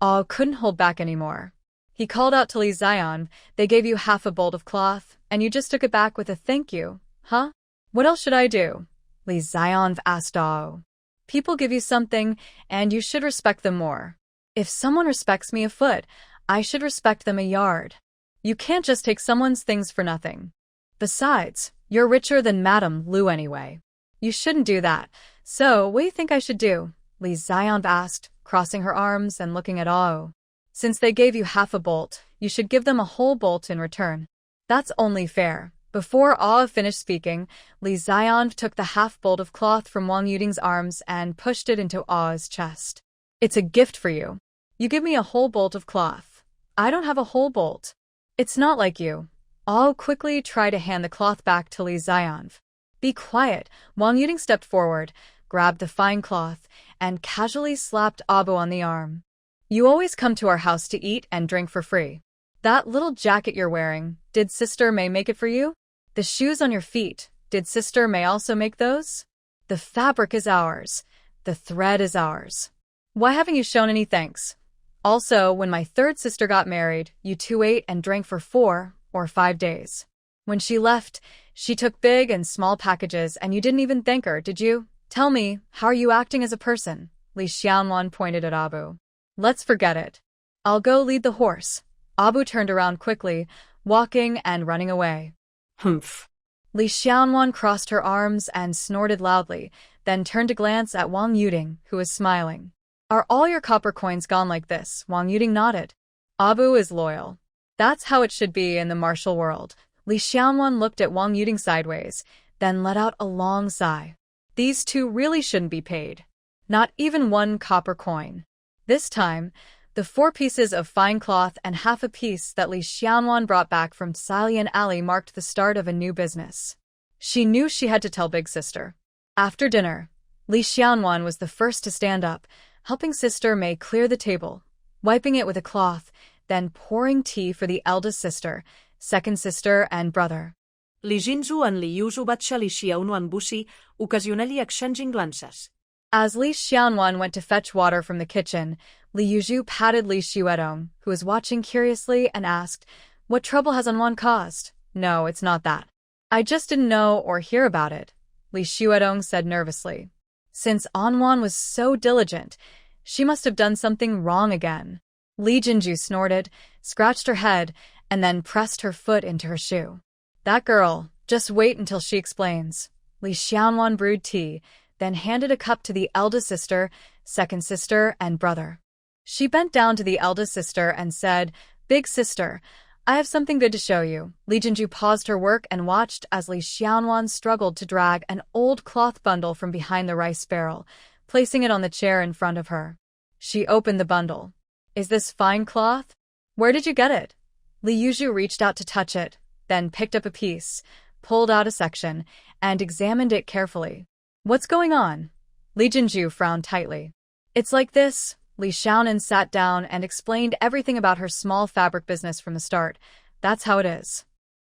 Ao couldn't hold back anymore. He called out to Li Zion, they gave you half a bolt of cloth, and you just took it back with a thank you, huh? What else should I do? Li Zion asked Ao. People give you something, and you should respect them more. If someone respects me a foot, I should respect them a yard. You can't just take someone's things for nothing. Besides, you're richer than Madame Lu anyway. You shouldn't do that. So, what do you think I should do? Li Zion asked, crossing her arms and looking at Ao. Since they gave you half a bolt, you should give them a whole bolt in return. That's only fair. Before Ah finished speaking, Li Xian took the half-bolt of cloth from Wang Yuding's arms and pushed it into Ah's chest. It's a gift for you. You give me a whole bolt of cloth. I don't have a whole bolt. It's not like you. Ah quickly tried to hand the cloth back to Li Xian. Be quiet. Wang Yuding stepped forward, grabbed the fine cloth, and casually slapped Abu on the arm. You always come to our house to eat and drink for free. That little jacket you're wearing, did Sister May make it for you? The shoes on your feet, did Sister May also make those? The fabric is ours. The thread is ours. Why haven't you shown any thanks? Also, when my third sister got married, you two ate and drank for 4 or 5 days. When she left, she took big and small packages and you didn't even thank her, did you? Tell me, how are you acting as a person? Li Xianwan pointed at Abu. Let's forget it. I'll go lead the horse. Abu turned around quickly, walking and running away. Humph. Li Xianwan crossed her arms and snorted loudly, then turned to glance at Wang Yuding, who was smiling. Are all your copper coins gone like this? Wang Yuding nodded. Abu is loyal. That's how it should be in the martial world. Li Xianwan looked at Wang Yuding sideways, then let out a long sigh. These two really shouldn't be paid. Not even 1 copper coin. This time, the 4 pieces of fine cloth and half a piece that Li Xianwan brought back from Salian Alley marked the start of a new business. She knew she had to tell Big Sister. After dinner, Li Xianwan was the first to stand up, helping Sister May clear the table, wiping it with a cloth, then pouring tea for the eldest sister, second sister, and brother. Li Jinzu and Li Yuzu baca Li Xiaonuan busi, occasionally exchanging glances. As Li Xianwan went to fetch water from the kitchen, Li Yuzhu patted Li Xuedong, who was watching curiously, and asked, What trouble has Anwan caused? No, it's not that. I just didn't know or hear about it, Li Xuedong said nervously. Since Anwan was so diligent, she must have done something wrong again. Li Jinju snorted, scratched her head, and then pressed her foot into her shoe. That girl, just wait until she explains. Li Xianwan brewed tea, then handed a cup to the eldest sister, second sister, and brother. She bent down to the eldest sister and said, Big sister, I have something good to show you. Li Jinju paused her work and watched as Li Xianwan struggled to drag an old cloth bundle from behind the rice barrel, placing it on the chair in front of her. She opened the bundle. Is this fine cloth? Where did you get it? Li Yuzhu reached out to touch it, then picked up a piece, pulled out a section, and examined it carefully. What's going on? Li Jinju frowned tightly. It's like this. Li Xiaonan sat down and explained everything about her small fabric business from the start. That's how it is.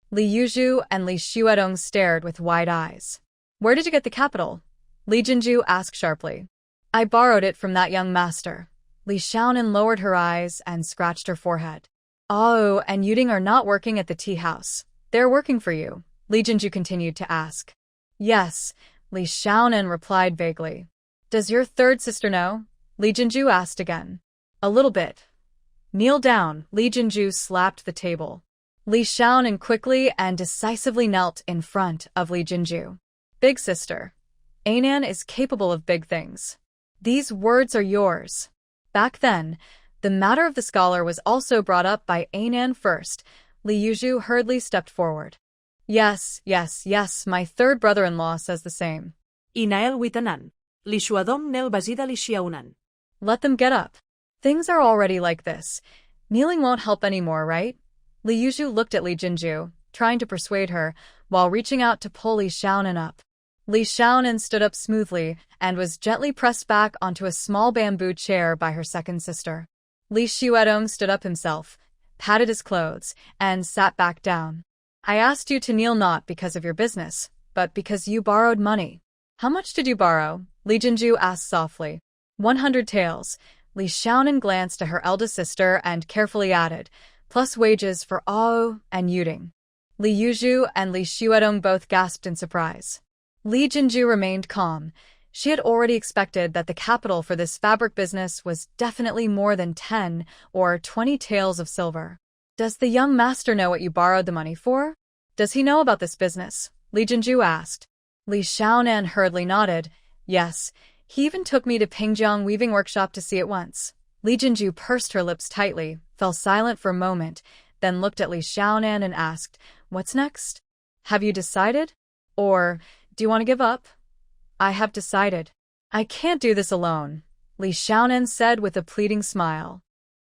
Li Yuzhu and Li Xuedong stared with wide eyes. Where did you get the capital? Li Jinju asked sharply. I borrowed it from that young master. Li Xiaonan lowered her eyes and scratched her forehead. Oh, and Yuding are not working at the tea house. They're working for you, Li Jinju continued to ask. Yes, Li Xiaonan replied vaguely. Does your third sister know? Li Jinju asked again. A little bit. Kneel down, Li Jinju slapped the table. Li Xiaonan quickly and decisively knelt in front of Li Jinju. Big sister. Anan is capable of big things. These words are yours. Back then, the matter of the scholar was also brought up by Anan first. Li Yuzhu hurriedly stepped forward. Yes, my third brother-in-law says the same. Inael Witanan. Li Xuedong nel basida Li Xiaonan. Let them get up. Things are already like this. Kneeling won't help anymore, right? Li Yuzhu looked at Li Jinju, trying to persuade her, while reaching out to pull Li Xiaonan up. Li Xiaonan stood up smoothly and was gently pressed back onto a small bamboo chair by her second sister. Li Xuedong stood up himself, patted his clothes, and sat back down. I asked you to kneel not because of your business, but because you borrowed money. How much did you borrow? Li Jinju asked softly. 100 taels. Li Xiaonan glanced at her eldest sister and carefully added, plus wages for Ao and Yuding. Li Yuzhu and Li Xuedong both gasped in surprise. Li Jinju remained calm. She had already expected that the capital for this fabric business was definitely more than 10 or 20 taels of silver. Does the young master know what you borrowed the money for? Does he know about this business? Li Jinju asked. Li Xiaonan hurriedly nodded. Yes, he even took me to Pingjiang weaving workshop to see it once. Li Jinju pursed her lips tightly, fell silent for a moment, then looked at Li Xiaonan and asked, "What's next? Have you decided? Or, do you want to give up?" "I have decided. I can't do this alone," Li Xiaonan said with a pleading smile.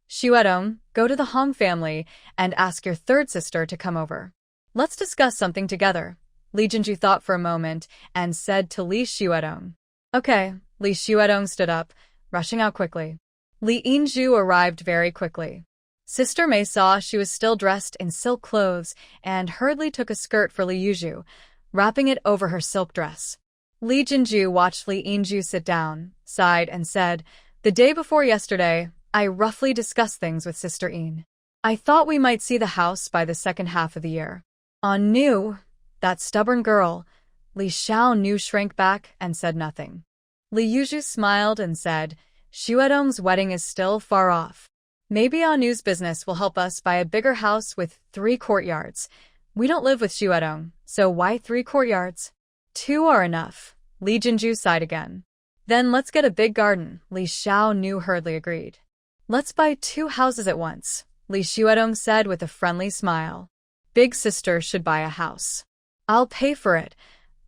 "Xuedong, go to the Hong family and ask your third sister to come over. Let's discuss something together." Li Jinju thought for a moment and said to Li Xuedong. "Okay." Li Xuedong stood up, rushing out quickly. Li Yinju arrived very quickly. Sister Mei saw she was still dressed in silk clothes and hurriedly took a skirt for Li Yuzhu, wrapping it over her silk dress. Li Jinju watched Li Yinju sit down, sighed, and said, "The day before yesterday, I roughly discussed things with Sister Yin. I thought we might see the house by the second half of the year." On Nu, that stubborn girl, Li Xiaonu shrank back and said nothing. Li Yuzhu smiled and said, "Xuedong's wedding is still far off. Maybe Anu's business will help us buy a bigger house with 3 courtyards. We don't live with Xuedong, so why 3 courtyards? 2 are enough." Li Jinju sighed again. "Then let's get a big garden," Li Xiaonu hurriedly agreed. "Let's buy 2 houses at once," Li Xuedong said with a friendly smile. "Big sister should buy a house. I'll pay for it.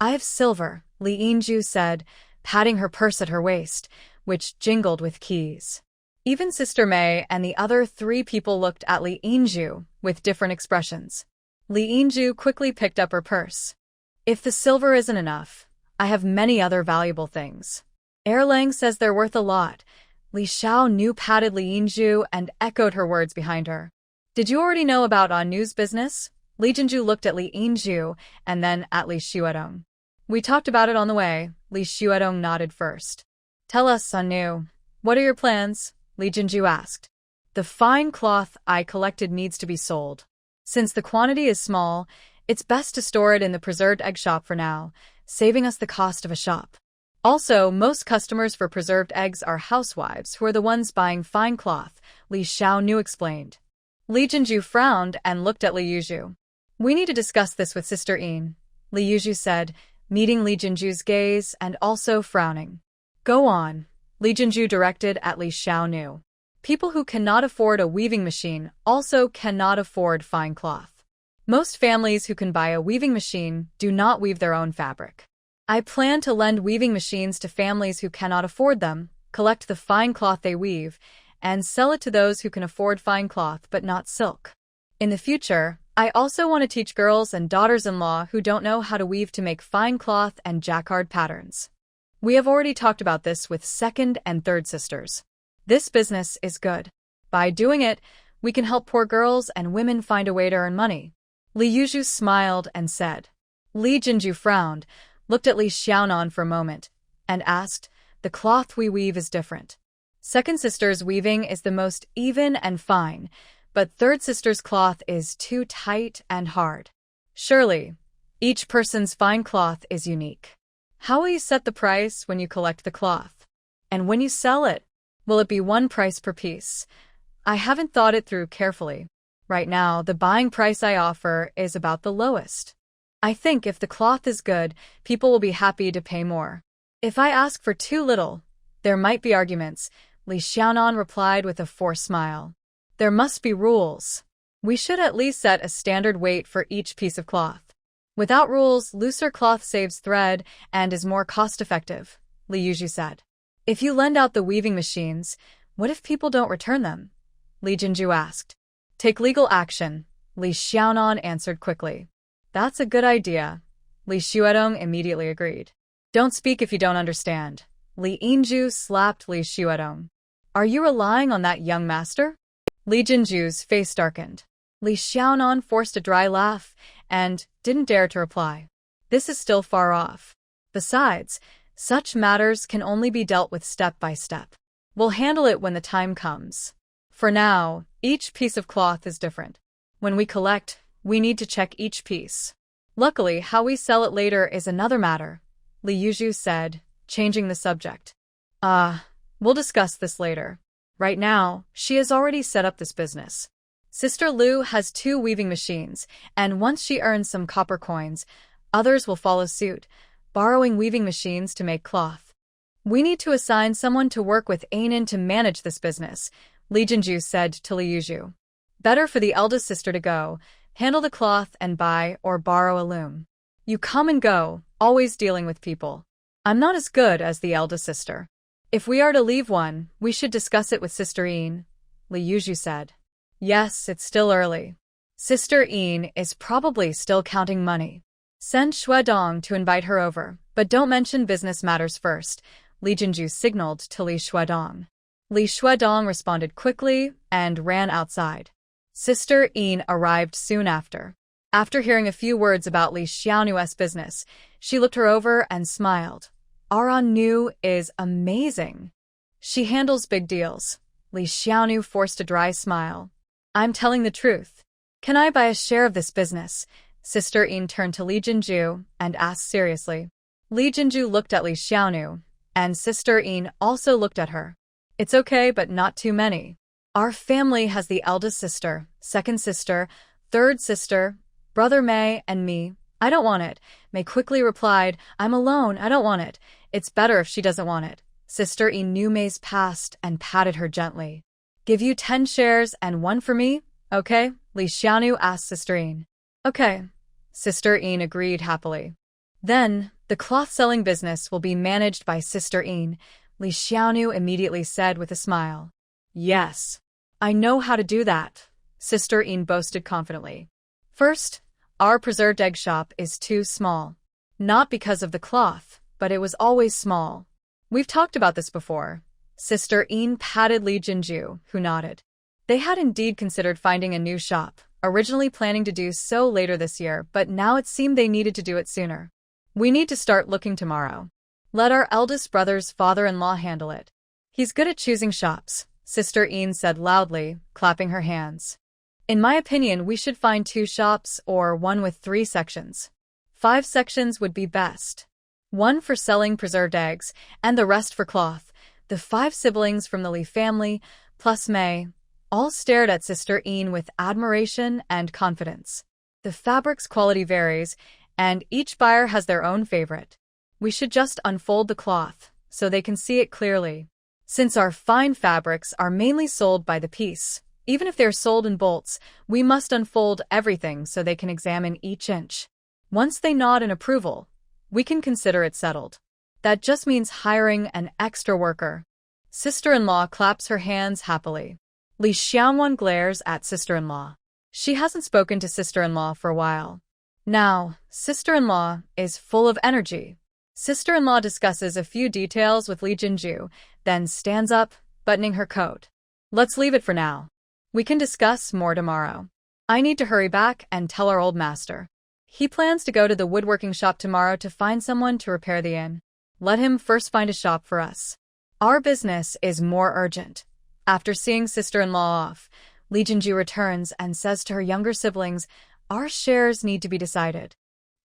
I have silver," Li Yinju said, patting her purse at her waist, which jingled with keys. Even Sister Mei and the other 3 people looked at Li Yinju with different expressions. Li Yinju quickly picked up her purse. "If the silver isn't enough, I have many other valuable things. Erlang says they're worth a lot." Li Xiaonu patted Li Yinju and echoed her words behind her. "Did you already know about Anu's business?" Li Jinju looked at Li Yinju and then at Li Xuedong. "We talked about it on the way." Li Xuedong nodded first. "Tell us, Anu, what are your plans?" Li Jinju asked. "The fine cloth I collected needs to be sold. Since the quantity is small, it's best to store it in the preserved egg shop for now, saving us the cost of a shop. Also, most customers for preserved eggs are housewives who are the ones buying fine cloth," Li Xiaonu explained. Li Jinju frowned and looked at Li Yuzhu. "We need to discuss this with Sister Yin," Li Yuzhu said, meeting Li Jinju's gaze and also frowning. "Go on," Li Jinju directed at Li Xiaonu. "People who cannot afford a weaving machine also cannot afford fine cloth. Most families who can buy a weaving machine do not weave their own fabric. I plan to lend weaving machines to families who cannot afford them, collect the fine cloth they weave, and sell it to those who can afford fine cloth but not silk. In the future, I also want to teach girls and daughters-in-law who don't know how to weave to make fine cloth and jacquard patterns. We have already talked about this with second and third sisters. This business is good. By doing it, we can help poor girls and women find a way to earn money." Li Yuzhu smiled and said. Li Jinju frowned, looked at Li Xiaonan for a moment, and asked, "The cloth we weave is different. Second sister's weaving is the most even and fine, but third sister's cloth is too tight and hard. Surely, each person's fine cloth is unique. How will you set the price when you collect the cloth? And when you sell it, will it be one price per piece? I haven't thought it through carefully. Right now, the buying price I offer is about the lowest. I think if the cloth is good, people will be happy to pay more. If I ask for too little, there might be arguments," Li Xiaonan replied with a forced smile. "There must be rules. We should at least set a standard weight for each piece of cloth. Without rules, looser cloth saves thread and is more cost-effective," Li Yuzhu said. "If you lend out the weaving machines, what if people don't return them?" Li Jinju asked. "Take legal action," Li Xiaonan answered quickly. "That's a good idea," Li Xuedong immediately agreed. "Don't speak if you don't understand." Li Yinju slapped Li Xuedong. "Are you relying on that young master?" Li Jinju's face darkened. Li Xiaonan forced a dry laugh and didn't dare to reply. This is still far off. Besides, such matters can only be dealt with step by step. We'll handle it when the time comes. For now, each piece of cloth is different. When we collect, we need to check each piece. Luckily, how we sell it later is another matter," Li Yuzhu said, changing the subject. We'll discuss this later. Right now, she has already set up this business. Sister Lu has 2 weaving machines, and once she earns some copper coins, others will follow suit, borrowing weaving machines to make cloth. We need to assign someone to work with Ainin to manage this business, Li Jinju said to Li Yuzhu. Better for the eldest sister to go, handle the cloth and buy or borrow a loom. You come and go, always dealing with people. I'm not as good as the eldest sister. If we are to leave one, we should discuss it with Sister Een, Li Yuzhu said. Yes, it's still early. Sister Een is probably still counting money. Send Shuedong to invite her over, but don't mention business matters first, Li Jinju signaled to Li Shuedong. Li Shuedong responded quickly and ran outside. Sister Een arrived soon after. After hearing a few words about Li Xiaonu's business, she looked her over and smiled. Aran Nu is amazing. She handles big deals. Li Xiaonu forced a dry smile. I'm telling the truth. Can I buy a share of this business? Sister Een turned to Li Jinju and asked seriously. Li Jinju looked at Li Xiaonu, and Sister Een also looked at her. It's okay, but not too many. Our family has the eldest sister, second sister, third sister, brother Mei, and me. I don't want it. Mei quickly replied, I'm alone, I don't want it. It's better if she doesn't want it. Sister Een knew Mei's past and patted her gently. Give you 10 shares and 1 for me? Okay? Li Xiaonu asked Sister Een. Okay. Sister Een agreed happily. Then, the cloth-selling business will be managed by Sister Een, Li Xiaonu immediately said with a smile. Yes. I know how to do that, Sister Een boasted confidently. First, our preserved egg shop is too small. Not because of the cloth, but it was always small. We've talked about this before. Sister Een patted Li Jinju, who nodded. They had indeed considered finding a new shop, originally planning to do so later this year, but now it seemed they needed to do it sooner. We need to start looking tomorrow. Let our eldest brother's father-in-law handle it. He's good at choosing shops, Sister Een said loudly, clapping her hands. In my opinion, we should find 2 shops or one with 3 sections. 5 sections would be best. 1 for selling preserved eggs, and the rest for cloth. The 5 siblings from the Li family, plus Mei, all stared at Sister Een with admiration and confidence. The fabric's quality varies, and each buyer has their own favorite. We should just unfold the cloth, so they can see it clearly. Since our fine fabrics are mainly sold by the piece, even if they're sold in bolts, we must unfold everything so they can examine each inch. Once they nod in approval, we can consider it settled. That just means hiring an extra worker. Sister-in-law claps her hands happily. Li Xiaonuan glares at sister-in-law. She hasn't spoken to sister-in-law for a while. Now, sister-in-law is full of energy. Sister-in-law discusses a few details with Li Jinju, then stands up, buttoning her coat. Let's leave it for now. We can discuss more tomorrow. I need to hurry back and tell our old master. He plans to go to the woodworking shop tomorrow to find someone to repair the inn. Let him first find a shop for us. Our business is more urgent. After seeing sister-in-law off, Li Jinju returns and says to her younger siblings, our shares need to be decided.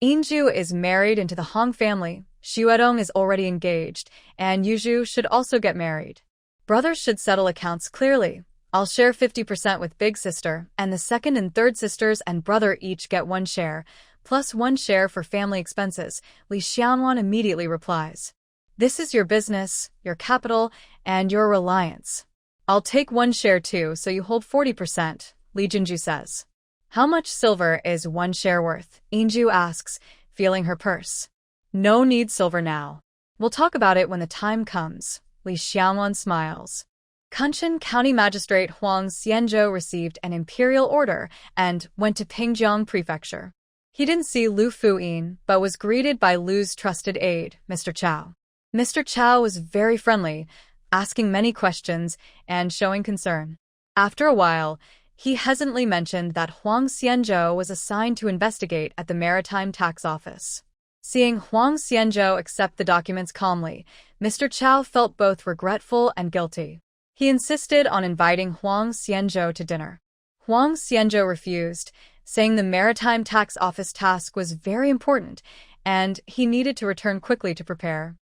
Inju is married into the Hong family, Shuedong is already engaged, and Yuzhu should also get married. Brothers should settle accounts clearly. I'll share 50% with big sister, and the second and third sisters and brother each get 1 share, plus 1 share for family expenses, Li Xiaonuan immediately replies. This is your business, your capital, and your reliance. I'll take 1 share too, so you hold 40%, Li Jinju says. How much silver is 1 share worth? Inju asks, feeling her purse. No need silver now. We'll talk about it when the time comes, Li Xiaonuan smiles. Kunshan County Magistrate Huang Xianzhou received an imperial order and went to Pingjiang Prefecture. He didn't see Lu Fuyin, but was greeted by Lu's trusted aide, Mr. Chao. Mr. Chao was very friendly, asking many questions and showing concern. After a while, he hesitantly mentioned that Huang Xianzhou was assigned to investigate at the Maritime Tax Office. Seeing Huang Xianzhou accept the documents calmly, Mr. Chao felt both regretful and guilty. He insisted on inviting Huang Xianzhou to dinner. Huang Xianzhou refused, saying the Maritime Tax Office task was very important and he needed to return quickly to prepare.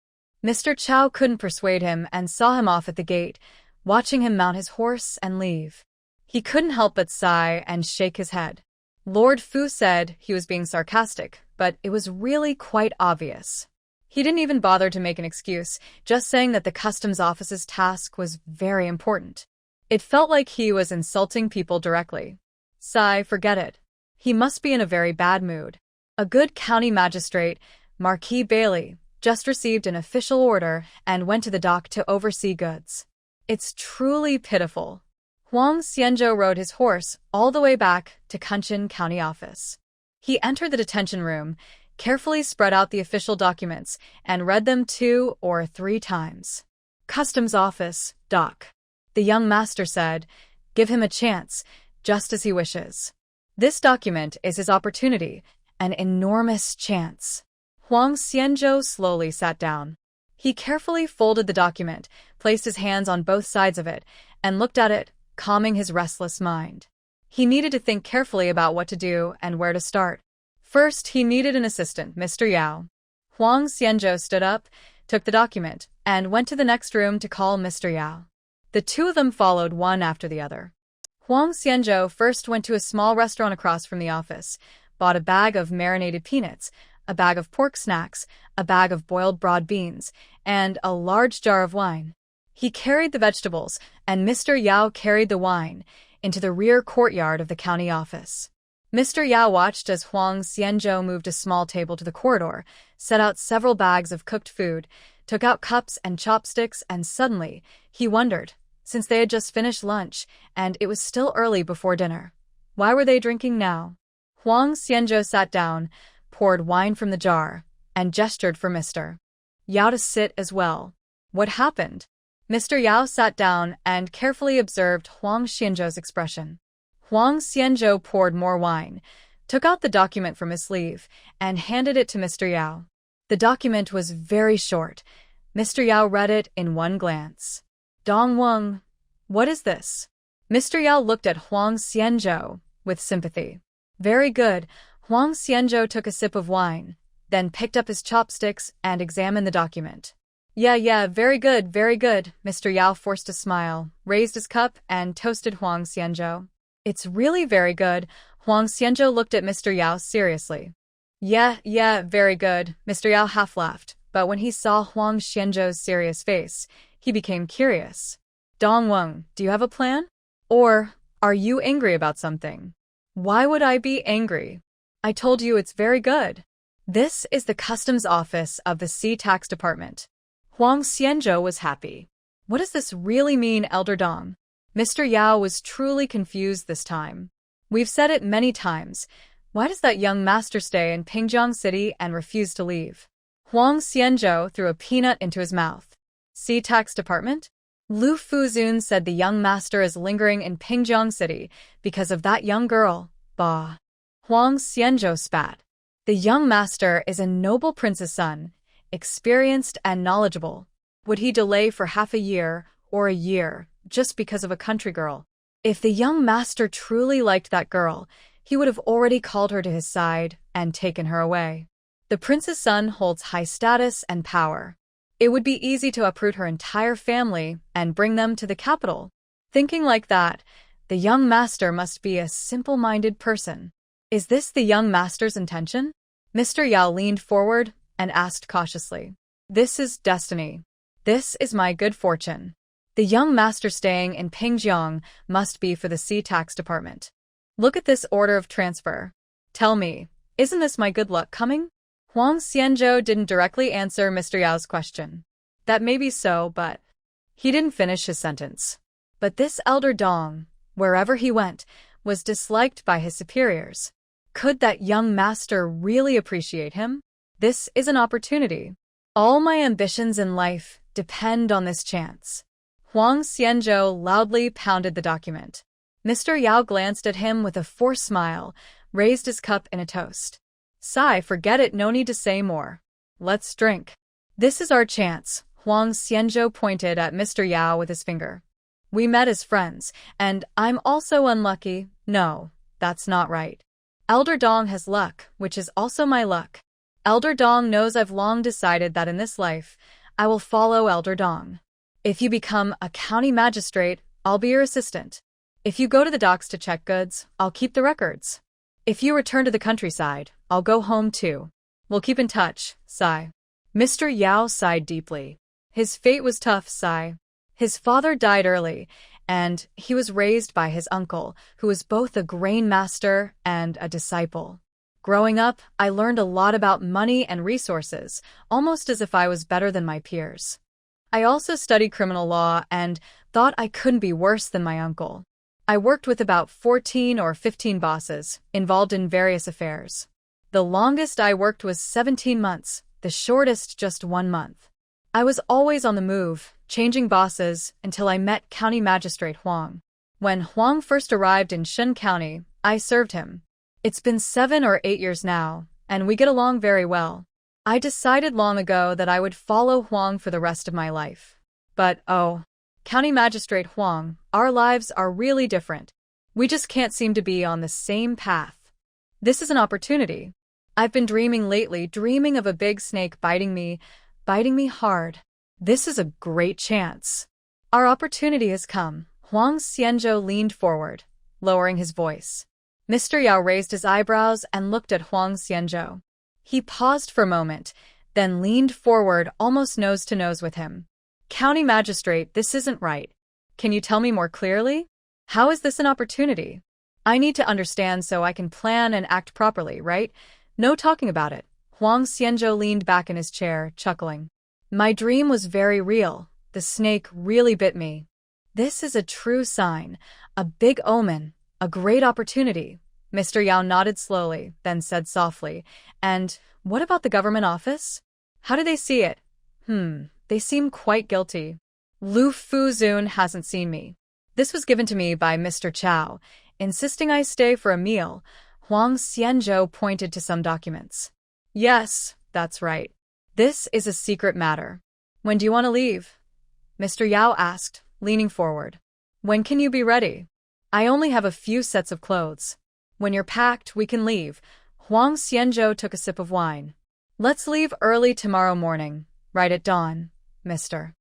Mr. Chao couldn't persuade him and saw him off at the gate, watching him mount his horse and leave. He couldn't help but sigh and shake his head. Lord Fu said he was being sarcastic, but it was really quite obvious. He didn't even bother to make an excuse, just saying that the customs office's task was very important. It felt like he was insulting people directly. Sigh, forget it. He must be in a very bad mood. A good county magistrate, Marquis Bailey, just received an official order and went to the dock to oversee goods. It's truly pitiful. Huang Xianzhou rode his horse all the way back to Kunshan County office. He entered the detention room, carefully spread out the official documents, and read them 2 or 3 times. Customs office, dock. The young master said, give him a chance, just as he wishes. This document is his opportunity, an enormous chance. Huang Xianzhou slowly sat down. He carefully folded the document, placed his hands on both sides of it, and looked at it, calming his restless mind. He needed to think carefully about what to do and where to start. First, he needed an assistant, Mr. Yao. Huang Xianzhou stood up, took the document, and went to the next room to call Mr. Yao. The two of them followed one after the other. Huang Xianzhou first went to a small restaurant across from the office, bought a bag of marinated peanuts, a bag of pork snacks, a bag of boiled broad beans, and a large jar of wine. He carried the vegetables, and Mr. Yao carried the wine, into the rear courtyard of the county office. Mr. Yao watched as Huang Xianzhou moved a small table to the corridor, set out several bags of cooked food, took out cups and chopsticks, and suddenly, he wondered, since they had just finished lunch, and it was still early before dinner, why were they drinking now? Huang Xianzhou sat down, poured wine from the jar, and gestured for Mr. Yao to sit as well. What happened? Mr. Yao sat down and carefully observed Huang Xianzhou's expression. Huang Xianzhou poured more wine, took out the document from his sleeve, and handed it to Mr. Yao. The document was very short. Mr. Yao read it in one glance. Dong Weng, what is this? Mr. Yao looked at Huang Xianzhou with sympathy. Very good. Huang Xianzhou took a sip of wine, then picked up his chopsticks and examined the document. Yeah, very good, very good. Mr. Yao forced a smile, raised his cup, and toasted Huang Xianzhou. It's really very good. Huang Xianzhou looked at Mr. Yao seriously. Yeah, very good. Mr. Yao half laughed, but when he saw Huang Xianzhou's serious face, he became curious. Dong Weng, do you have a plan? Or are you angry about something? Why would I be angry? I told you it's very good. This is the customs office of the Sea Tax Department. Huang Xianzhou was happy. What does this really mean, Elder Dong? Mr. Yao was truly confused this time. We've said it many times. Why does that young master stay in Pingjiang City and refuse to leave? Huang Xianzhou threw a peanut into his mouth. Sea Tax Department? Lu Fuzun said the young master is lingering in Pingjiang City because of that young girl. Bah. Huang Xianzhou spat. The young master is a noble prince's son, experienced and knowledgeable. Would he delay for half a year or a year just because of a country girl? If the young master truly liked that girl, he would have already called her to his side and taken her away. The prince's son holds high status and power. It would be easy to uproot her entire family and bring them to the capital. Thinking like that, the young master must be a simple-minded person. Is this the young master's intention? Mr. Yao leaned forward and asked cautiously. This is destiny. This is my good fortune. The young master staying in Pingjiang must be for the Sea Tax Department. Look at this order of transfer. Tell me, isn't this my good luck coming? Huang Xianzhou didn't directly answer Mr. Yao's question. That may be so, but... He didn't finish his sentence. But this elder Dong, wherever he went, was disliked by his superiors. Could that young master really appreciate him? This is an opportunity. All my ambitions in life depend on this chance. Huang Xianzhou loudly pounded the document. Mr. Yao glanced at him with a forced smile, raised his cup in a toast. Sigh, forget it, no need to say more. Let's drink. This is our chance, Huang Xianzhou pointed at Mr. Yao with his finger. We met as friends, and I'm also unlucky. No, that's not right. Elder Dong has luck, which is also my luck. Elder Dong knows I've long decided that in this life, I will follow Elder Dong. If you become a county magistrate, I'll be your assistant. If you go to the docks to check goods, I'll keep the records. If you return to the countryside, I'll go home too. We'll keep in touch, sigh. Mr. Yao sighed deeply. His fate was tough, sigh. His father died early, and he was raised by his uncle, who was both a grain master and a disciple. Growing up, I learned a lot about money and resources, almost as if I was better than my peers. I also studied criminal law and thought I couldn't be worse than my uncle. I worked with about 14 or 15 bosses, involved in various affairs. The longest I worked was 17 months, the shortest just 1 month. I was always on the move, changing bosses, until I met County Magistrate Huang. When Huang first arrived in Shun County, I served him. It's been 7 or 8 years now, and we get along very well. I decided long ago that I would follow Huang for the rest of my life. But, County Magistrate Huang, our lives are really different. We just can't seem to be on the same path. This is an opportunity. I've been dreaming lately, dreaming of a big snake biting me hard. This is a great chance. Our opportunity has come. Huang Xianzhou leaned forward, lowering his voice. Mr. Yao raised his eyebrows and looked at Huang Xianzhou. He paused for a moment, then leaned forward almost nose to nose with him. County Magistrate, this isn't right. Can you tell me more clearly? How is this an opportunity? I need to understand so I can plan and act properly, right? No talking about it. Huang Xianzhou leaned back in his chair, chuckling. My dream was very real. The snake really bit me. This is a true sign, a big omen, a great opportunity. Mr. Yao nodded slowly, then said softly, and what about the government office? How do they see it? They seem quite guilty. Lu Fuzun hasn't seen me. This was given to me by Mr. Chow, insisting I stay for a meal. Huang Xianzhou pointed to some documents. Yes, that's right. This is a secret matter. When do you want to leave? Mr. Yao asked, leaning forward. When can you be ready? I only have a few sets of clothes. When you're packed, we can leave. Huang Xianzhou took a sip of wine. Let's leave early tomorrow morning, right at dawn, Mr.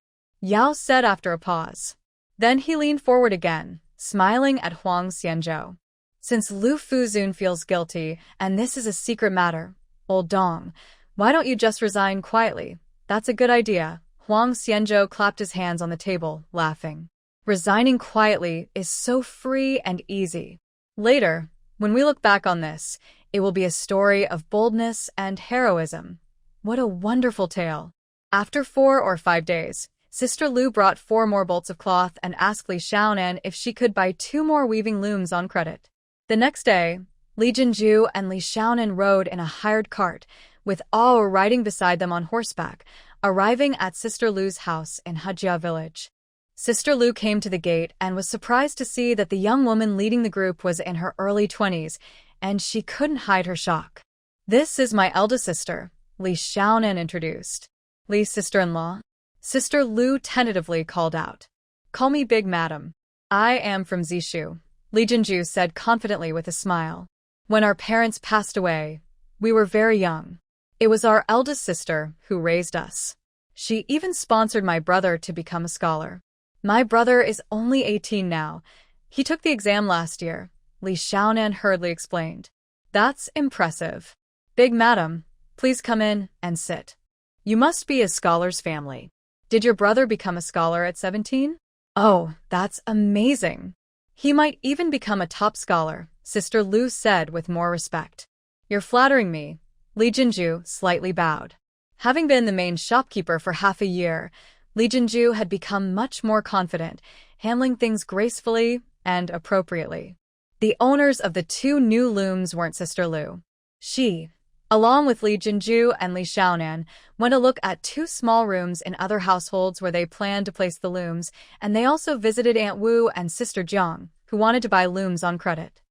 Yao said after a pause. Then he leaned forward again, smiling at Huang Xianzhou. Since Lu Fuzun feels guilty, and this is a secret matter, old Dong, why don't you just resign quietly? That's a good idea. Huang Xianzhou clapped his hands on the table, laughing. Resigning quietly is so free and easy. Later, when we look back on this, it will be a story of boldness and heroism. What a wonderful tale. After 4 or 5 days, Sister Lu brought 4 more bolts of cloth and asked Li Xiaonan if she could buy 2 more weaving looms on credit. The next day, Li Jinju and Li Xiaonan rode in a hired cart, with Ao riding beside them on horseback, arriving at Sister Lu's house in Hejia village. Sister Lu came to the gate and was surprised to see that the young woman leading the group was in her early 20s, and she couldn't hide her shock. This is my eldest sister, Li Xiaonan introduced. Li's sister-in-law? Sister Lu tentatively called out. Call me Big Madam. I am from Zishu, Li Jinju said confidently with a smile. When our parents passed away, we were very young. It was our eldest sister who raised us. She even sponsored my brother to become a scholar. My brother is only 18 now. He took the exam last year, Li Xiaonan hurriedly explained. That's impressive. Big Madam, please come in and sit. You must be a scholar's family. Did your brother become a scholar at 17? Oh, that's amazing. He might even become a top scholar, Sister Lu said with more respect. You're flattering me. Li Jinju slightly bowed. Having been the main shopkeeper for half a year, Li Jinju had become much more confident, handling things gracefully and appropriately. The owners of the 2 new looms weren't Sister Lu. She, along with Li Jinju and Li Xiaonan, went to look at 2 small rooms in other households where they planned to place the looms, and they also visited Aunt Wu and Sister Jiang, who wanted to buy looms on credit.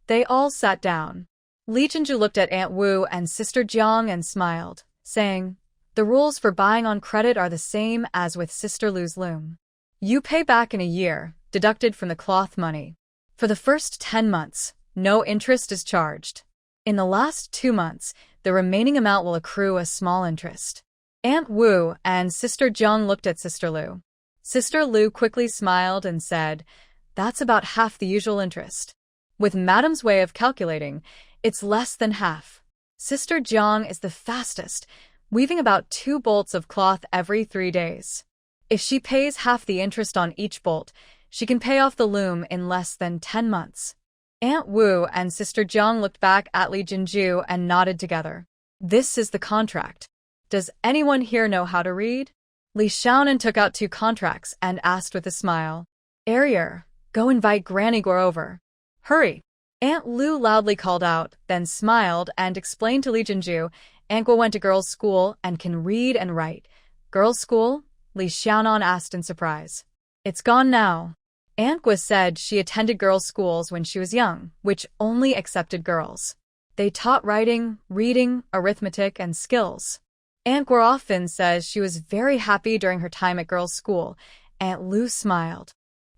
They all sat down. Li Jinju looked at Aunt Wu and Sister Jiang and smiled, saying, The rules for buying on credit are the same as with Sister Lu's loom. You pay back in a year, deducted from the cloth money. For the first 10 months, no interest is charged. In the last 2 months, the remaining amount will accrue a small interest. Aunt Wu and Sister Jiang looked at Sister Lu. Sister Lu quickly smiled and said, That's about half the usual interest. With Madam's way of calculating, it's less than half. Sister Jiang is the fastest, weaving about 2 bolts of cloth every 3 days. If she pays half the interest on each bolt, she can pay off the loom in less than 10 months. Aunt Wu and Sister Jiang looked back at Li Jinju and nodded together. This is the contract. Does anyone here know how to read? Li Xiaonan took out 2 contracts and asked with a smile. Arier, go invite Granny Guo over. Hurry. Aunt Lu loudly called out, then smiled and explained to Li Jinju, Aunt Guo went to girls' school and can read and write. Girls' school? Li Xiaonan asked in surprise. It's gone now. Aunt Guo said she attended girls' schools when she was young, which only accepted girls. They taught writing, reading, arithmetic, and skills. Aunt Guo often says she was very happy during her time at girls' school. Aunt Lu smiled.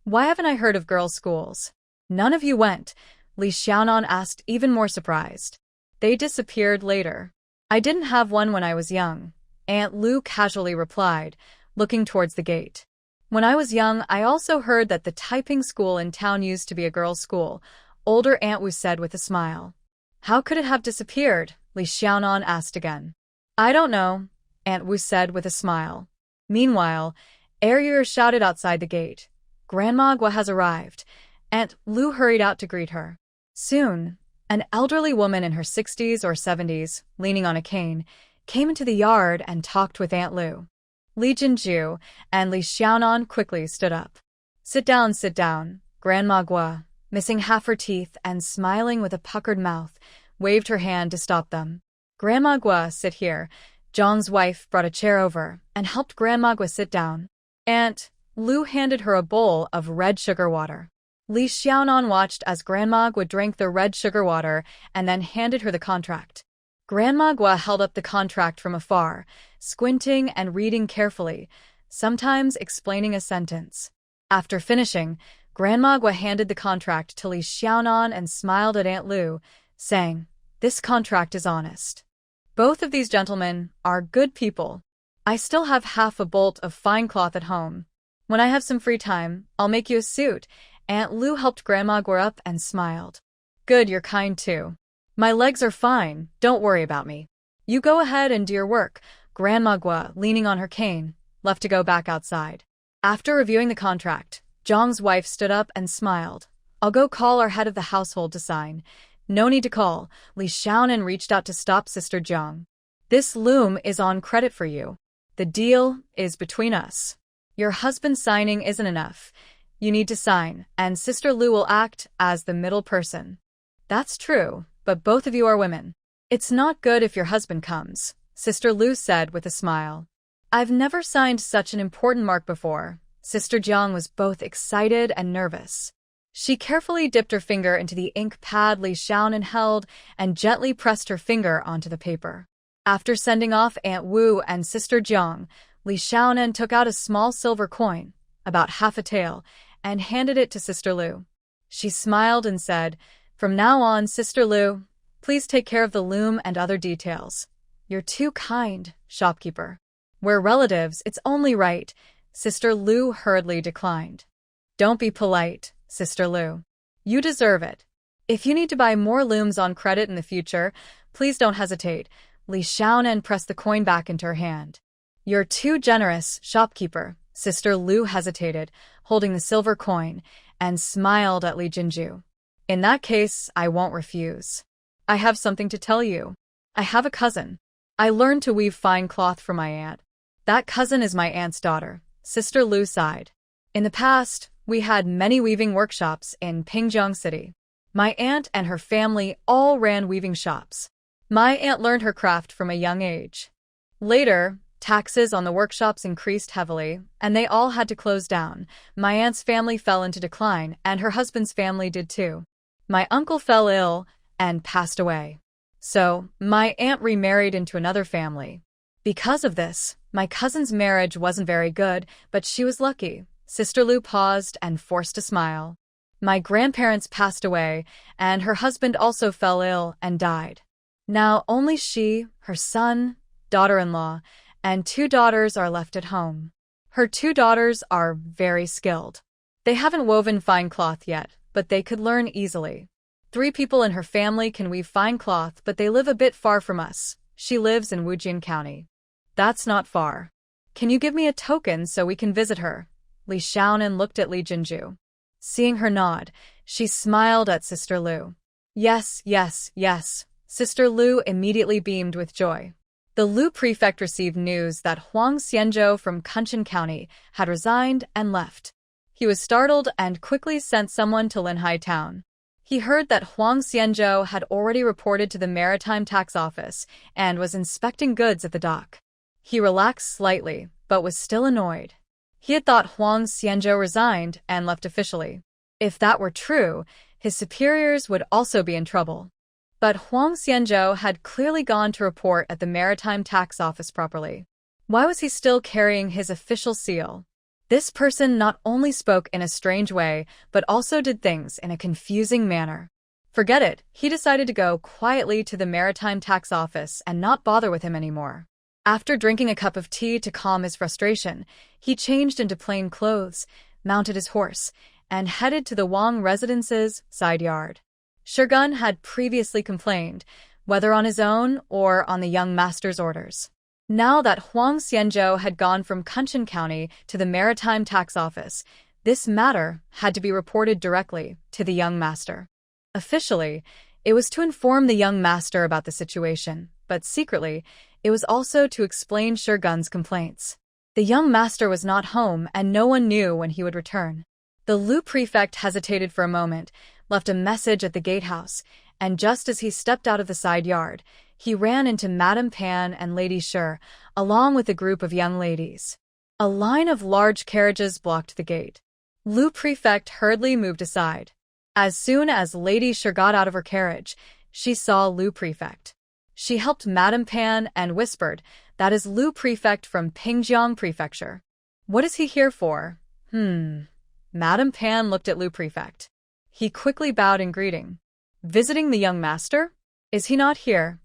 Why haven't I heard of girls' schools? None of you went, Li Xiaonan asked, even more surprised. They disappeared later. I didn't have one when I was young, Aunt Lu casually replied, looking towards the gate. When I was young, I also heard that the typing school in town used to be a girls' school, older Aunt Wu said with a smile. How could it have disappeared? Li Xiaonan asked again. I don't know, Aunt Wu said with a smile. Meanwhile, Arier shouted outside the gate. Grandma Guo has arrived. Aunt Lu hurried out to greet her. Soon, an elderly woman in her 60s or 70s, leaning on a cane, came into the yard and talked with Aunt Lu. Li Jinju and Li Xiaonan quickly stood up. Sit down, Grandma Guo, missing half her teeth and smiling with a puckered mouth, waved her hand to stop them. Grandma Guo, sit here. Zhang's wife brought a chair over and helped Grandma Guo sit down. Aunt Lu handed her a bowl of red sugar water. Li Xiaonan watched as Grandma Guo drank the red sugar water and then handed her the contract. Grandma Guo held up the contract from afar, squinting and reading carefully, sometimes explaining a sentence. After finishing, Grandma Guo handed the contract to Li Xiaonan and smiled at Aunt Lu, saying, This contract is honest. Both of these gentlemen are good people. I still have half a bolt of fine cloth at home. When I have some free time, I'll make you a suit. Aunt Lu helped Grandma Guo up and smiled. Good, you're kind too. My legs are fine, don't worry about me. You go ahead and do your work. Grandma Guo, leaning on her cane, left to go back outside. After reviewing the contract, Zhang's wife stood up and smiled. I'll go call our head of the household to sign. No need to call. Li Xiaonan reached out to stop Sister Jiang. This loom is on credit for you. The deal is between us. Your husband signing isn't enough. You need to sign, and Sister Lu will act as the middle person. That's true, but both of you are women. It's not good if your husband comes, Sister Lu said with a smile. I've never signed such an important mark before. Sister Jiang was both excited and nervous. She carefully dipped her finger into the ink pad Li Xiaonan held and gently pressed her finger onto the paper. After sending off Aunt Wu and Sister Jiang, Li Xiaonan took out a small silver coin, about half a tael, and handed it to Sister Lu. She smiled and said, From now on, Sister Lu, please take care of the loom and other details. You're too kind, shopkeeper. We're relatives, it's only right. Sister Lu hurriedly declined. Don't be polite, Sister Lu. You deserve it. If you need to buy more looms on credit in the future, please don't hesitate. Li Xiaonan pressed the coin back into her hand. You're too generous, shopkeeper. Sister Lu hesitated, holding the silver coin, and smiled at Li Jinju. In that case, I won't refuse. I have something to tell you. I have a cousin. I learned to weave fine cloth from my aunt. That cousin is my aunt's daughter. Sister Lu sighed. In the past, we had many weaving workshops in Pingjiang City. My aunt and her family all ran weaving shops. My aunt learned her craft from a young age. Later, taxes on the workshops increased heavily, and they all had to close down. My aunt's family fell into decline, and her husband's family did too. My uncle fell ill and passed away. So, my aunt remarried into another family. Because of this, my cousin's marriage wasn't very good, but she was lucky. Sister Lu paused and forced a smile. My grandparents passed away, and her husband also fell ill and died. Now only she, her son, daughter-in-law, and 2 daughters are left at home. Her 2 daughters are very skilled. They haven't woven fine cloth yet, but they could learn easily. 3 people in her family can weave fine cloth, but they live a bit far from us. She lives in Wujian County. That's not far. Can you give me a token so we can visit her? Li Xiaonan looked at Li Jinju. Seeing her nod, she smiled at Sister Lu. Yes, yes, yes. Sister Lu immediately beamed with joy. The Lu prefect received news that Huang Xianzhou from Kunshan County had resigned and left. He was startled and quickly sent someone to Linhai town. He heard that Huang Xianzhou had already reported to the Maritime Tax Office and was inspecting goods at the dock. He relaxed slightly, but was still annoyed. He had thought Huang Xianzhou resigned and left officially. If that were true, his superiors would also be in trouble. But Huang Xianzhou had clearly gone to report at the Maritime Tax Office properly. Why was he still carrying his official seal? This person not only spoke in a strange way, but also did things in a confusing manner. Forget it, he decided to go quietly to the Maritime Tax Office and not bother with him anymore. After drinking a cup of tea to calm his frustration, he changed into plain clothes, mounted his horse, and headed to the Wang residence's side yard. Shurgun had previously complained, whether on his own or on the young master's orders. Now that Huang Xianzhou had gone from Kunshan County to the Maritime Tax Office, this matter had to be reported directly to the young master. Officially, it was to inform the young master about the situation, but secretly, it was also to explain Shurgun's complaints. The young master was not home and no one knew when he would return. The Lu prefect hesitated for a moment, left a message at the gatehouse, and just as he stepped out of the side yard, he ran into Madame Pan and Lady Shi, along with a group of young ladies. A line of large carriages blocked the gate. Lu prefect hurriedly moved aside. As soon as Lady Shi got out of her carriage, she saw Lu prefect. She helped Madame Pan and whispered, "That is Lu prefect from Pingjiang Prefecture. What is he here for?" Madame Pan looked at Lu prefect. He quickly bowed in greeting. "Visiting the young master? Is he not here?"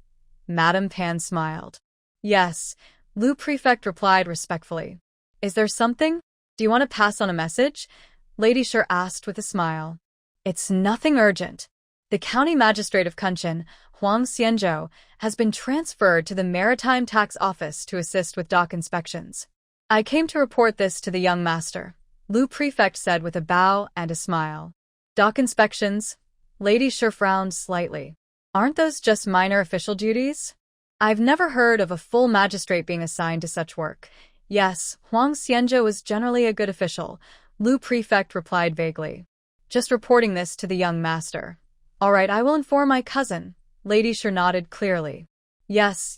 Madame Pan smiled. "Yes," Lu prefect replied respectfully. "Is there something? Do you want to pass on a message?" Lady Shi asked with a smile. "It's nothing urgent. The county magistrate of Kunshan, Huang Xianzhou, has been transferred to the Maritime Tax Office to assist with dock inspections. I came to report this to the young master," Lu prefect said with a bow and a smile. "Dock inspections?" Lady Shi frowned slightly. "Aren't those just minor official duties? I've never heard of a full magistrate being assigned to such work." "Yes, Huang Xianzhou is generally a good official," Lu prefect replied vaguely. "Just reporting this to the young master." "All right, I will inform my cousin," Lady Shi nodded clearly. Yes,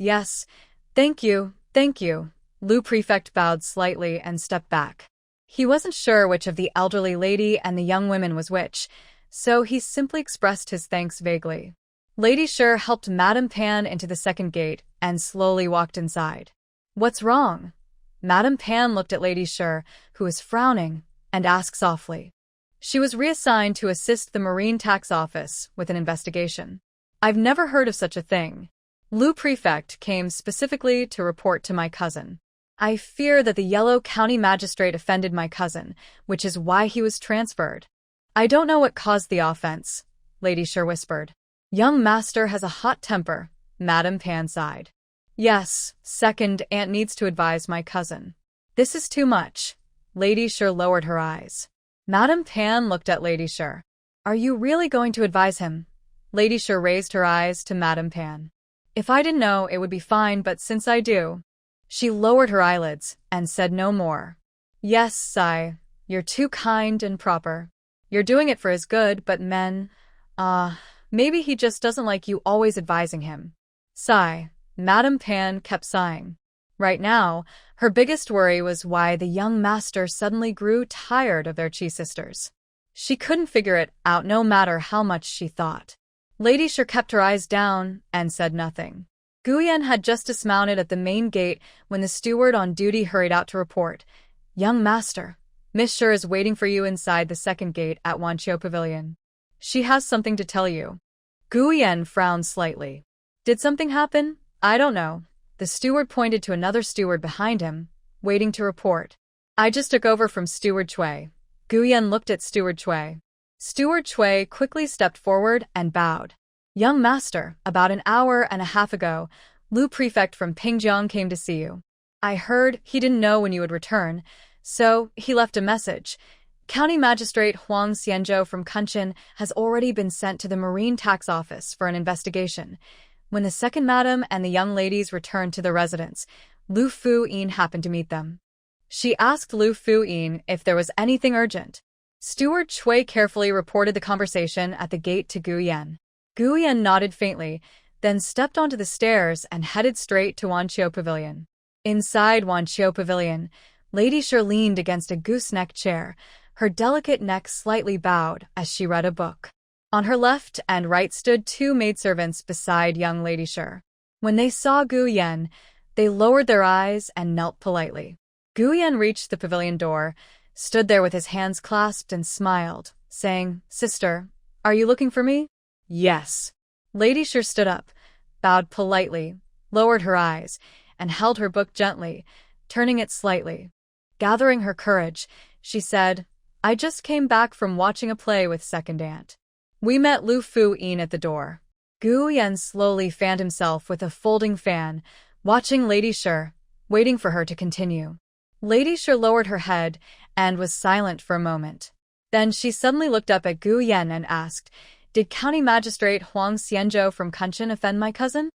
thank you, Lu prefect bowed slightly and stepped back. He wasn't sure which of the elderly lady and the young women was which, so he simply expressed his thanks vaguely. Lady Shi helped Madame Pan into the second gate and slowly walked inside. "What's wrong?" Madame Pan looked at Lady Shi, who was frowning, and asked softly. She was reassigned to assist the Marine Tax Office with an investigation. "I've never heard of such a thing. Lu prefect came specifically to report to my cousin. I fear that the Yellow County Magistrate offended my cousin, which is why he was transferred." "I don't know what caused the offense," Lady Shi whispered. "Young master has a hot temper," Madame Pan sighed. "Yes, second aunt needs to advise my cousin." "This is too much." Lady Shi lowered her eyes. Madame Pan looked at Lady Shi. "Are you really going to advise him?" Lady Shi raised her eyes to Madame Pan. "If I didn't know, it would be fine, but since I do..." She lowered her eyelids and said no more. "Yes, Sai, you're too kind and proper. You're doing it for his good, but maybe he just doesn't like you always advising him." Sai, Madame Pan kept sighing. Right now, her biggest worry was why the young master suddenly grew tired of their Chi sisters. She couldn't figure it out no matter how much she thought. Lady Shi kept her eyes down and said nothing. Guyen had just dismounted at the main gate when the steward on duty hurried out to report. "Young master, Miss Shi is waiting for you inside the second gate at Wanqiu Pavilion. She has something to tell you." Guyen frowned slightly. "Did something happen? I don't know." The steward pointed to another steward behind him, waiting to report. "I just took over from Steward Chui." Guyen looked at Steward Chui. Steward Chui quickly stepped forward and bowed. "Young master, about an hour and a half ago, Lu prefect from Pingjiang came to see you." I heard he didn't know when you would return, so he left a message. County Magistrate Huang Xianzhou from Kunshan has already been sent to the Marine Tax Office for an investigation. When the second madam and the young ladies returned to the residence, Lu Fu-yin happened to meet them. She asked Lu Fu-yin if there was anything urgent. Steward Chui carefully reported the conversation at the gate to Gu Yan. Gu Yan nodded faintly, then stepped onto the stairs and headed straight to Wanqiu Pavilion. Inside Wanqiu Pavilion, Lady Shi leaned against a gooseneck chair, her delicate neck slightly bowed as she read a book. On her left and right stood two maidservants beside young Lady Shi. When they saw Gu Yan, they lowered their eyes and knelt politely. Gu Yan reached the pavilion door, stood there with his hands clasped and smiled, saying, "Sister, are you looking for me?" "Yes." Lady Shi stood up, bowed politely, lowered her eyes, and held her book gently, turning it slightly. Gathering her courage, she said, "I just came back from watching a play with second aunt. We met Lu Fu-yin at the door." Gu Yan slowly fanned himself with a folding fan, watching Lady Shi, waiting for her to continue. Lady Shi lowered her head and was silent for a moment. Then she suddenly looked up at Gu Yan and asked, "Did County Magistrate Huang Xianzhou from Kunshan offend my cousin?"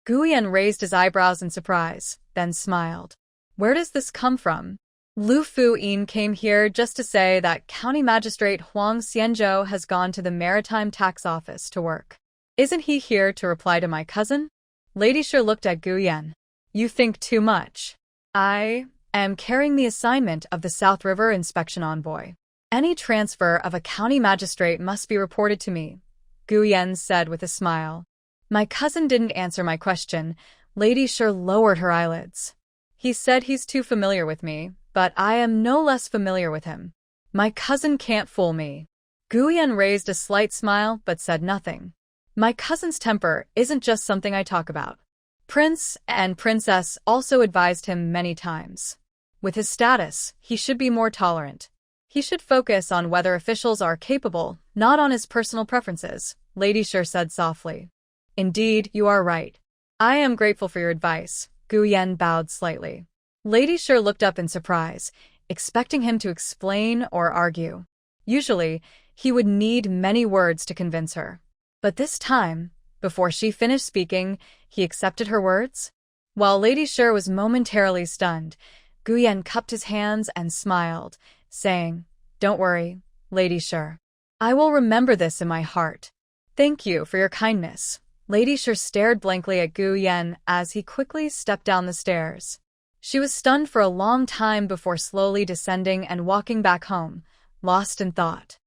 Gu Yan raised his eyebrows in surprise, then smiled. "Where does this come from?" "Lu Fu-yin came here just to say that County Magistrate Huang Xianzhou has gone to the Maritime Tax Office to work. Isn't he here to reply to my cousin?" Lady Shi looked at Gu Yan. "You think too much. I am carrying the assignment of the South River Inspection Envoy. Any transfer of a county magistrate must be reported to me," Gu Yan said with a smile. "My cousin didn't answer my question." Lady Shi lowered her eyelids. "He said he's too familiar with me, but I am no less familiar with him. My cousin can't fool me." Gu Yan raised a slight smile but said nothing. "My cousin's temper isn't just something I talk about. Prince and Princess also advised him many times. With his status, he should be more tolerant. He should focus on whether officials are capable, not on his personal preferences," Lady Shi said softly. "Indeed, you are right. I am grateful for your advice." Gu Yan bowed slightly. Lady Shi looked up in surprise, expecting him to explain or argue. Usually, he would need many words to convince her. But this time, before she finished speaking, he accepted her words. While Lady Shi was momentarily stunned, Gu Yan cupped his hands and smiled, saying, "Don't worry, Lady Shi. I will remember this in my heart. Thank you for your kindness." Lady Shi stared blankly at Gu Yan as he quickly stepped down the stairs. She was stunned for a long time before slowly descending and walking back home, lost in thought.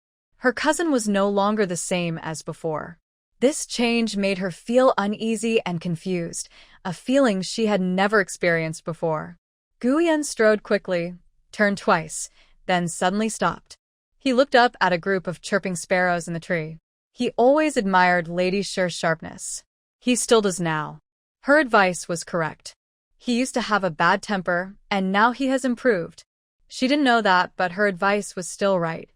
Her cousin was no longer the same as before. This change made her feel uneasy and confused, a feeling she had never experienced before. Gu Yan strode quickly, turned twice, then suddenly stopped. He looked up at a group of chirping sparrows in the tree. He always admired Lady Shi's sharpness. He still does now. Her advice was correct. He used to have a bad temper, and now he has improved. She didn't know that, but her advice was still right.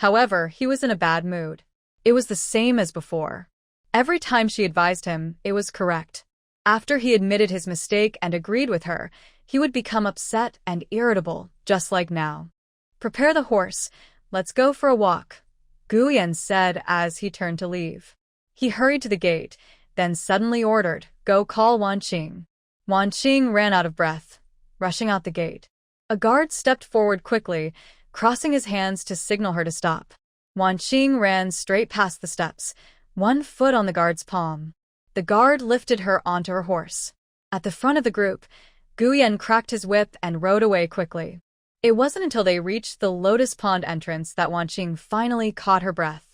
However, he was in a bad mood. It was the same as before. Every time she advised him, it was correct. After he admitted his mistake and agreed with her, he would become upset and irritable, just like now. "Prepare the horse. Let's go for a walk," Gu Yan said as he turned to leave. He hurried to the gate, then suddenly ordered, "Go call Wan Qing." Wan Qing ran out of breath, rushing out the gate. A guard stepped forward quickly, crossing his hands to signal her to stop. Wan Qing ran straight past the steps, one foot on the guard's palm. The guard lifted her onto her horse. At the front of the group, Gu Yan cracked his whip and rode away quickly. It wasn't until they reached the Lotus Pond entrance that Wan Qing finally caught her breath.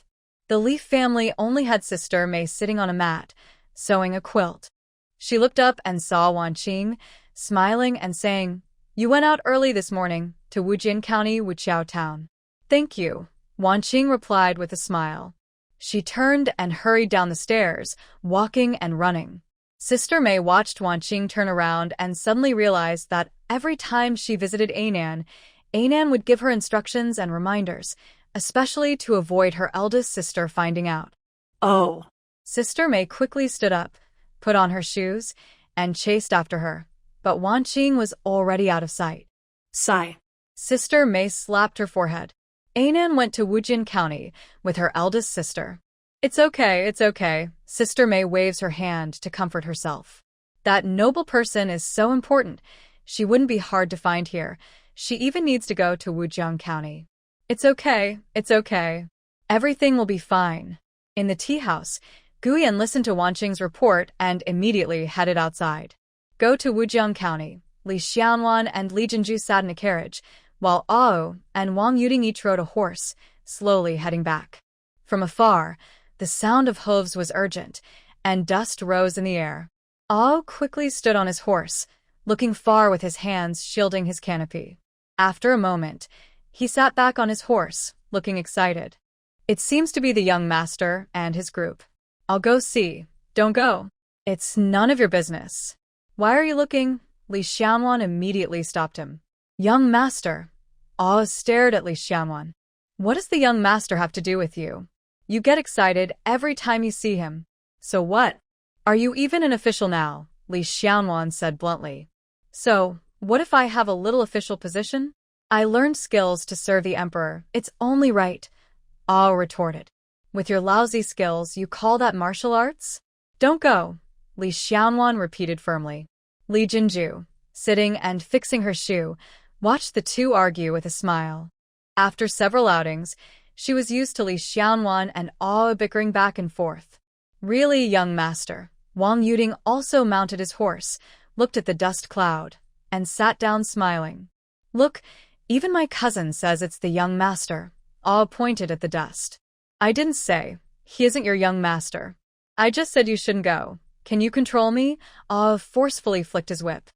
The Leaf family only had Sister May sitting on a mat, sewing a quilt. She looked up and saw Wan Qing, smiling and saying, "You went out early this morning to Wujin County, Wuqiao Town." "Thank you," Wan Qing replied with a smile. She turned and hurried down the stairs, walking and running. Sister May watched Wan Qing turn around and suddenly realized that every time she visited Anan would give her instructions and reminders, especially to avoid her eldest sister finding out. Oh. Sister May quickly stood up, put on her shoes, and chased after her. but Wan Qing was already out of sight. Sigh. Sister Mei slapped her forehead. Anan went to Wujin County with her eldest sister. It's okay. Sister Mei waves her hand to comfort herself. That noble person is so important. She wouldn't be hard to find here. She even needs to go to Wujiang County. It's okay. Everything will be fine. In the tea house, Guyan listened to Wan Qing's report and immediately headed outside. Go to Wujiang County. Li Xianwan and Li Jinju sat in a carriage, while Ao and Wang Yuding each rode a horse, slowly heading back. From afar, the sound of hooves was urgent, and dust rose in the air. Ao quickly stood on his horse, looking far with his hands shielding his canopy. After a moment, he sat back on his horse, looking excited. It seems to be the young master and his group. I'll go see. Don't go. It's none of your business. Why are you looking? Li Xianwan immediately stopped him. Young master. Ao stared at Li Xianwan. What does the young master have to do with you? You get excited every time you see him. So what? Are you even an official now? Li Xianwan said bluntly. So, what if I have a little official position? I learned skills to serve the emperor. It's only right. Ao retorted. With your lousy skills, you call that martial arts? Don't go. Li Xianwan repeated firmly. Li Jinju, sitting and fixing her shoe, watched the two argue with a smile. After several outings, she was used to Li Xianwan and Ao bickering back and forth. Really, young master. Wang Yuding also mounted his horse, looked at the dust cloud, and sat down smiling. Look, even my cousin says it's the young master. Ao pointed at the dust. I didn't say. He isn't your young master. I just said you shouldn't go. Can you control me? Ao forcefully flicked his whip.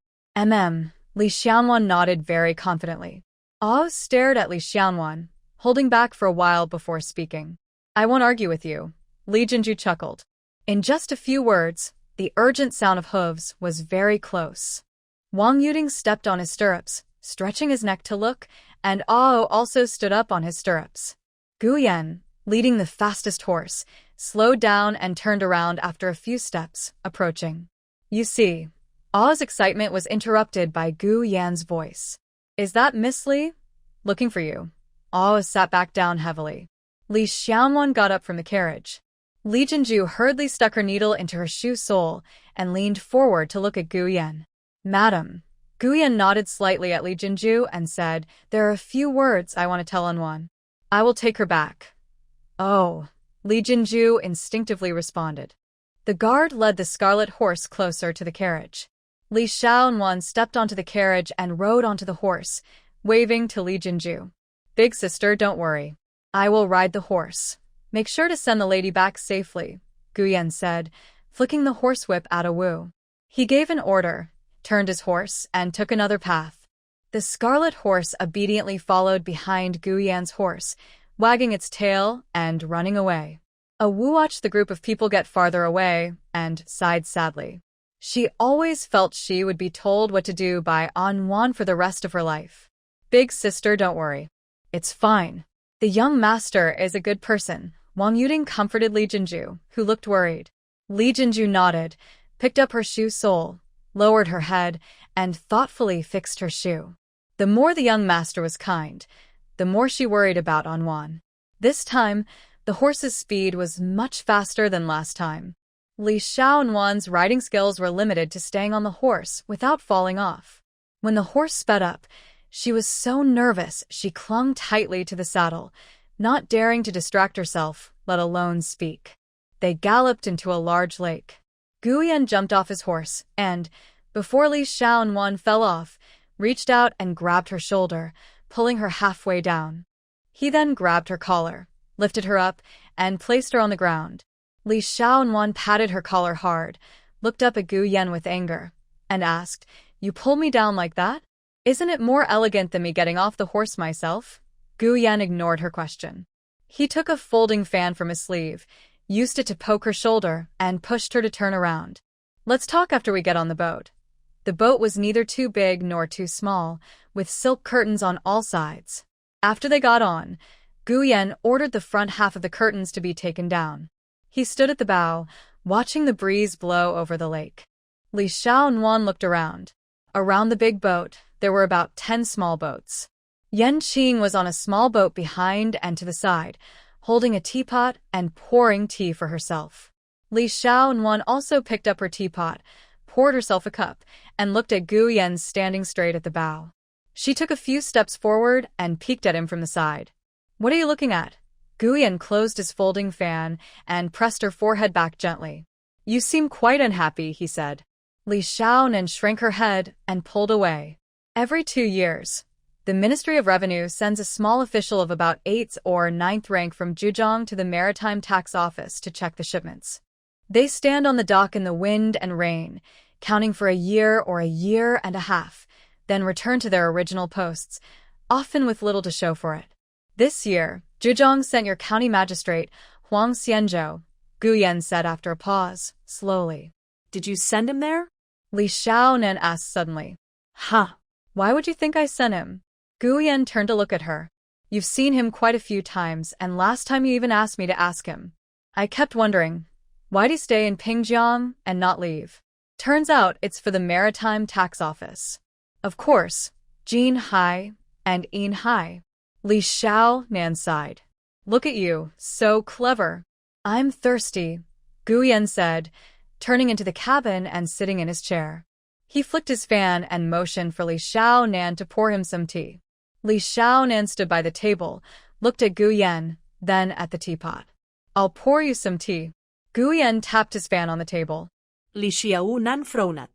Li Xianwan nodded very confidently. Ao stared at Li Xianwan, holding back for a while before speaking. I won't argue with you. Li Jinju chuckled. In just a few words, the urgent sound of hooves was very close. Wang Yuding stepped on his stirrups, stretching his neck to look, and Ao also stood up on his stirrups. Guyan, leading the fastest horse, slowed down and turned around after a few steps, approaching. You see, Ao's excitement was interrupted by Gu Yan's voice. Is that Miss Li? Looking for you. Ao sat back down heavily. Li Xianwan got up from the carriage. Li Jinju hurriedly stuck her needle into her shoe sole and leaned forward to look at Gu Yan. Madam. Gu Yan nodded slightly at Li Jinju and said, There are a few words I want to tell Anwan. I will take her back. Oh. Li Jinju instinctively responded. The guard led the scarlet horse closer to the carriage. Li Xiaonan stepped onto the carriage and rode onto the horse, waving to Li Jinju. Big sister, don't worry. I will ride the horse. Make sure to send the lady back safely, Guyan said, flicking the horsewhip at a Wu. He gave an order, turned his horse, and took another path. The scarlet horse obediently followed behind Guyan's horse, wagging its tail and running away. A Wu watched the group of people get farther away and sighed sadly. She always felt she would be told what to do by Anwan for the rest of her life. Big sister, don't worry. It's fine. The young master is a good person. Wang Yuding comforted Li Jinju, who looked worried. Li Jinju nodded, picked up her shoe sole, lowered her head, and thoughtfully fixed her shoe. The more the young master was kind, the more she worried about Anwan. This time, the horse's speed was much faster than last time. Li Xiaowan's riding skills were limited to staying on the horse without falling off. When the horse sped up, she was so nervous she clung tightly to the saddle, not daring to distract herself, let alone speak. They galloped into a large lake. Guyan jumped off his horse and, before Li Xiaowan fell off, reached out and grabbed her shoulder, pulling her halfway down. He then grabbed her collar, lifted her up, and placed her on the ground. Li Xiaowan patted her collar hard, looked up at Gu Yan with anger, and asked, You pull me down like that? Isn't it more elegant than me getting off the horse myself? Gu Yan ignored her question. He took a folding fan from his sleeve, used it to poke her shoulder, and pushed her to turn around. Let's talk after we get on the boat. The boat was neither too big nor too small, with silk curtains on all sides. After they got on, Gu Yan ordered the front half of the curtains to be taken down. He stood at the bow, watching the breeze blow over the lake. Li Xiaowan looked around. Around the big boat, there were about 10 small boats. Yan Qing was on a small boat behind and to the side, holding a teapot and pouring tea for herself. Li Xiaonan also picked up her teapot, poured herself a cup, and looked at Gu Yan standing straight at the bow. She took a few steps forward and peeked at him from the side. "What are you looking at?" Gu Yan closed his folding fan and pressed her forehead back gently. "You seem quite unhappy," he said. Li Xiaonan shrank her head and pulled away. Every 2 years, the Ministry of Revenue sends a small official of about 8th or 9th rank from Zhejiang to the Maritime Tax Office to check the shipments. They stand on the dock in the wind and rain, counting for a year or a year and a half, then return to their original posts, often with little to show for it. "This year, Zhejiang sent your county magistrate, Huang Xianzhou," Gu Yan said after a pause, slowly. Did you send him there? Li Xiaonan asked suddenly. Huh. "Why would you think I sent him?" Gu Yan turned to look at her. "You've seen him quite a few times, and last time you even asked me to ask him. I kept wondering, why'd he stay in Pingjiang and not leave? Turns out it's for the Maritime Tax Office. Of course, Jin Hai and Yin Hai." Li Xiaonan sighed. "Look at you, so clever." "I'm thirsty," Gu Yan said, turning into the cabin and sitting in his chair. He flicked his fan and motioned for Li Xiaonan to pour him some tea. Li Xiaonan stood by the table, looked at Gu Yan, then at the teapot. "I'll pour you some tea." Gu Yan tapped his fan on the table. Li Xiaonan frowned.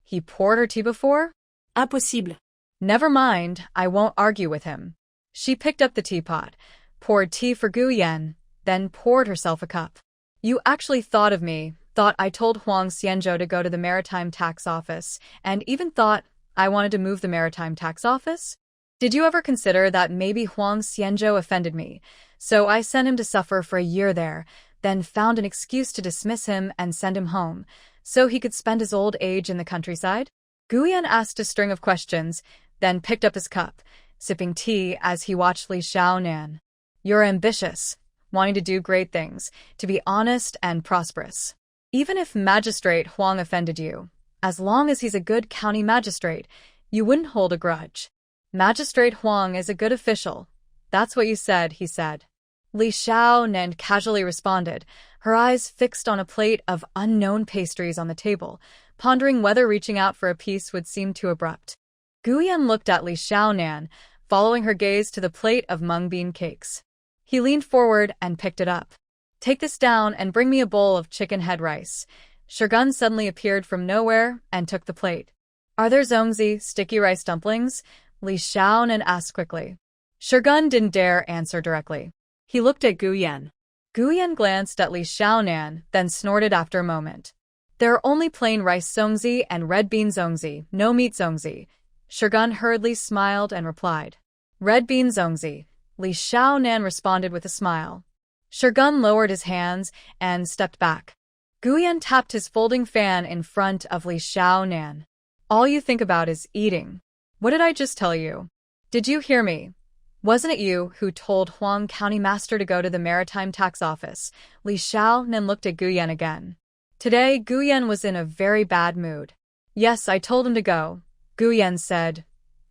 "He poured her tea before?" Impossible. "Never mind, I won't argue with him." She picked up the teapot, poured tea for Gu Yan, then poured herself a cup. "You actually thought of me, thought I told Huang Xianzhou to go to the Maritime Tax Office, and even thought I wanted to move the Maritime Tax Office? Did you ever consider that maybe Huang Xianzhou offended me, so I sent him to suffer for a year there, then found an excuse to dismiss him and send him home, so he could spend his old age in the countryside?" Gu Yan asked a string of questions, then picked up his cup, sipping tea as he watched Li Xiaonan. "You're ambitious, wanting to do great things, to be honest and prosperous. Even if Magistrate Huang offended you, as long as he's a good county magistrate, you wouldn't hold a grudge. Magistrate Huang is a good official. That's what you said," he said. Li Xiaonan casually responded, her eyes fixed on a plate of unknown pastries on the table, pondering whether reaching out for a piece would seem too abrupt. Gu Yan looked at Li Xiaonan, following her gaze to the plate of mung bean cakes. He leaned forward and picked it up. "Take this down and bring me a bowl of chicken head rice." Shurgun suddenly appeared from nowhere and took the plate. "Are there zongzi, sticky rice dumplings?" Li Xiaonan asked quickly. Shurgun didn't dare answer directly. He looked at Gu Yan. Gu Yan glanced at Li Xiaonan, then snorted after a moment. "There are only plain rice zongzi and red bean zongzi, no meat zongzi." Shurgun hurriedly smiled and replied. "Red bean zongzi," Li Xiaonan responded with a smile. Shurgun lowered his hands and stepped back. Gu Yan tapped his folding fan in front of Li Xiaonan. "All you think about is eating. What did I just tell you? Did you hear me? Wasn't it you who told Huang County Master to go to the Maritime Tax Office?" Li Xiaonan looked at Gu Yan again. Today, Gu Yan was in a very bad mood. "Yes, I told him to go," Gu Yan said,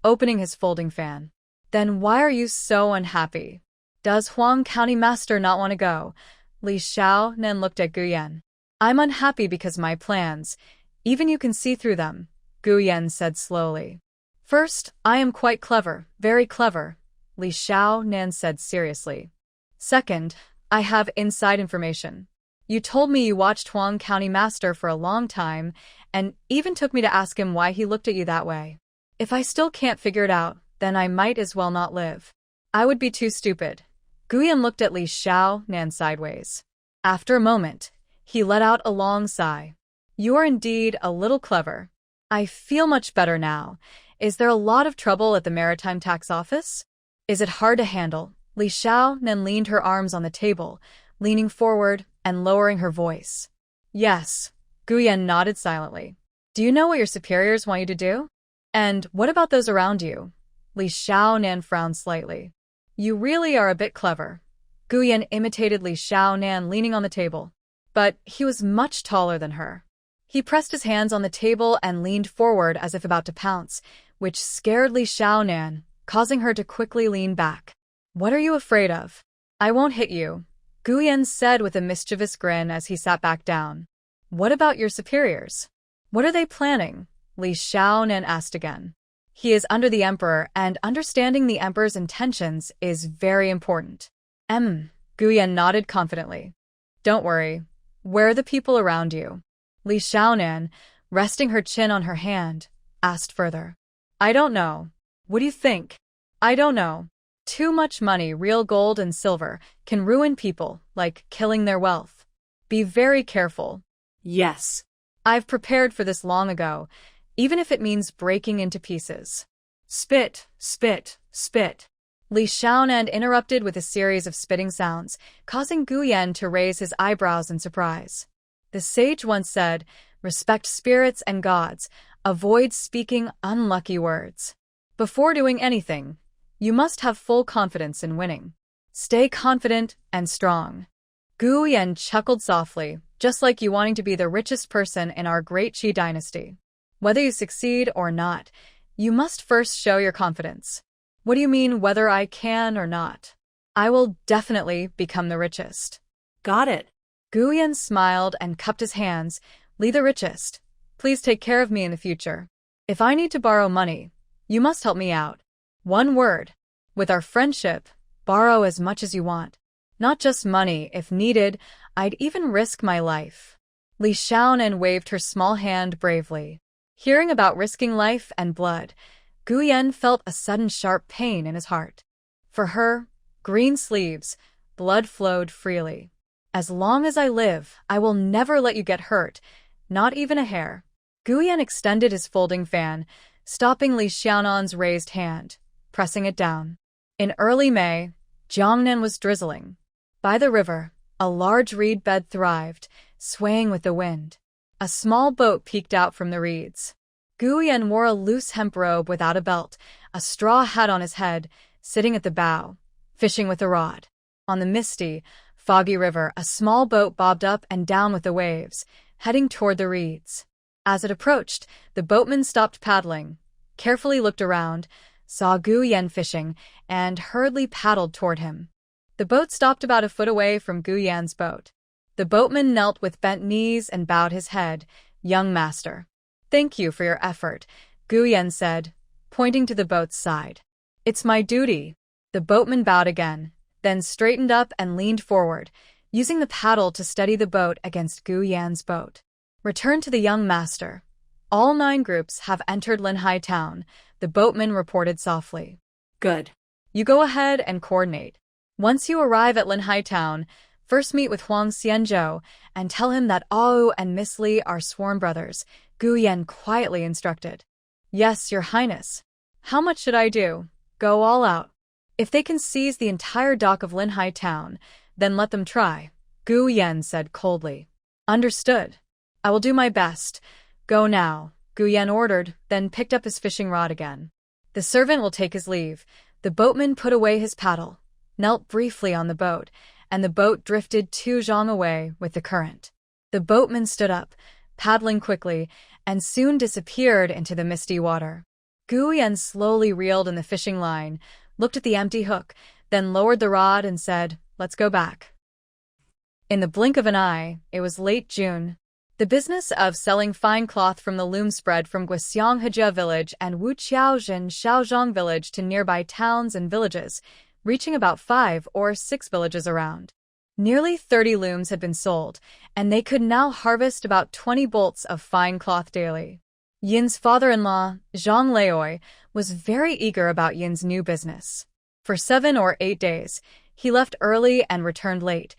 opening his folding fan. "Then why are you so unhappy? Does Huang County Master not want to go?" Li Xiaonan looked at Gu Yan. "I'm unhappy because my plans, even you can see through them," Gu Yan said slowly. "First, I am quite clever, very clever," Li Xiaonan said seriously. "Second, I have inside information. You told me you watched Huang County Master for a long time, and even took me to ask him why he looked at you that way. If I still can't figure it out, then I might as well not live. I would be too stupid." Gu Yan looked at Li Xiaonan sideways. After a moment, he let out a long sigh. "You are indeed a little clever. I feel much better now. Is there a lot of trouble at the Maritime Tax Office? Is it hard to handle?" Li Xiaonan leaned her arms on the table, leaning forward and lowering her voice. "Yes," Gu Yan nodded silently. "Do you know what your superiors want you to do? And what about those around you?" Li Xiaonan frowned slightly. "You really are a bit clever." Gu Yan imitated Li Xiaonan leaning on the table. But he was much taller than her. He pressed his hands on the table and leaned forward as if about to pounce, which scared Li Xiaonan, causing her to quickly lean back. "What are you afraid of? I won't hit you," Gu Yan said with a mischievous grin as he sat back down. "What about your superiors? What are they planning?" Li Xiaonan asked again. "He is under the emperor, and understanding the emperor's intentions is very important." Gu Yan nodded confidently. "Don't worry. Where are the people around you?" Li Xiaonan, resting her chin on her hand, asked further. "I don't know. What do you think?" "I don't know. Too much money, real gold and silver, can ruin people, like killing their wealth. Be very careful." Yes. "I've prepared for this long ago, even if it means breaking into pieces." "Spit, spit, spit." Li Xiaonan interrupted with a series of spitting sounds, causing Gu Yan to raise his eyebrows in surprise. The sage once said, "Respect spirits and gods, avoid speaking unlucky words." Before doing anything, you must have full confidence in winning. Stay confident and strong. Gu Yan chuckled softly, just like you wanting to be the richest person in our great Qi dynasty. Whether you succeed or not, you must first show your confidence. What do you mean whether I can or not? I will definitely become the richest. Got it. Gu Yan smiled and cupped his hands. "Li the richest. Please take care of me in the future. If I need to borrow money, you must help me out. One word. With our friendship, borrow as much as you want. Not just money, if needed, I'd even risk my life." Li Xiaonan waved her small hand bravely. Hearing about risking life and blood, Gu Yan felt a sudden sharp pain in his heart. For her, green sleeves, blood flowed freely. "As long as I live, I will never let you get hurt, not even a hair." Gu Yan extended his folding fan, stopping Li Xiaonan's raised hand, pressing it down. In early May, Jiangnan was drizzling. By the river, a large reed bed thrived, swaying with the wind. A small boat peeked out from the reeds. Gu Yan wore a loose hemp robe without a belt, a straw hat on his head, sitting at the bow, fishing with a rod. On the misty, foggy river, a small boat bobbed up and down with the waves, heading toward the reeds. As it approached, the boatman stopped paddling, carefully looked around, saw Gu Yan fishing, and hurriedly paddled toward him. The boat stopped about a foot away from Gu Yan's boat. The boatman knelt with bent knees and bowed his head. "Young master, thank you for your effort," Gu Yan said, pointing to the boat's side. "It's my duty." The boatman bowed again, then straightened up and leaned forward, using the paddle to steady the boat against Gu Yan's boat. "Return to the young master. All 9 groups have entered Linhai town," the boatman reported softly. Good. "You go ahead and coordinate. Once you arrive at Linhai town, first meet with Huang Xianzhou and tell him that Ao and Miss Li are sworn brothers," Gu Yan quietly instructed. "Yes, your highness. How much should I do? Go all out. If they can seize the entire dock of Linhai town, then let them try," Gu Yan said coldly. "Understood. I will do my best. Go now," Gu Yan ordered, then picked up his fishing rod again. "The servant will take his leave." The boatman put away his paddle, knelt briefly on the boat, and the boat drifted 2 zhang away with the current. The boatman stood up, paddling quickly, and soon disappeared into the misty water. Gu Yan slowly reeled in the fishing line, looked at the empty hook, then lowered the rod and said, "Let's go back." In the blink of an eye, it was late June. The business of selling fine cloth from the loom spread from Guxianghejia village and Wuqiaozhen Shaozhong village to nearby towns and villages, reaching about 5 or 6 villages around. Nearly 30 looms had been sold, and they could now harvest about 20 bolts of fine cloth daily. Yin's father-in-law, Zhang Leoi, was very eager about Yin's new business. For 7 or 8 days, he left early and returned late,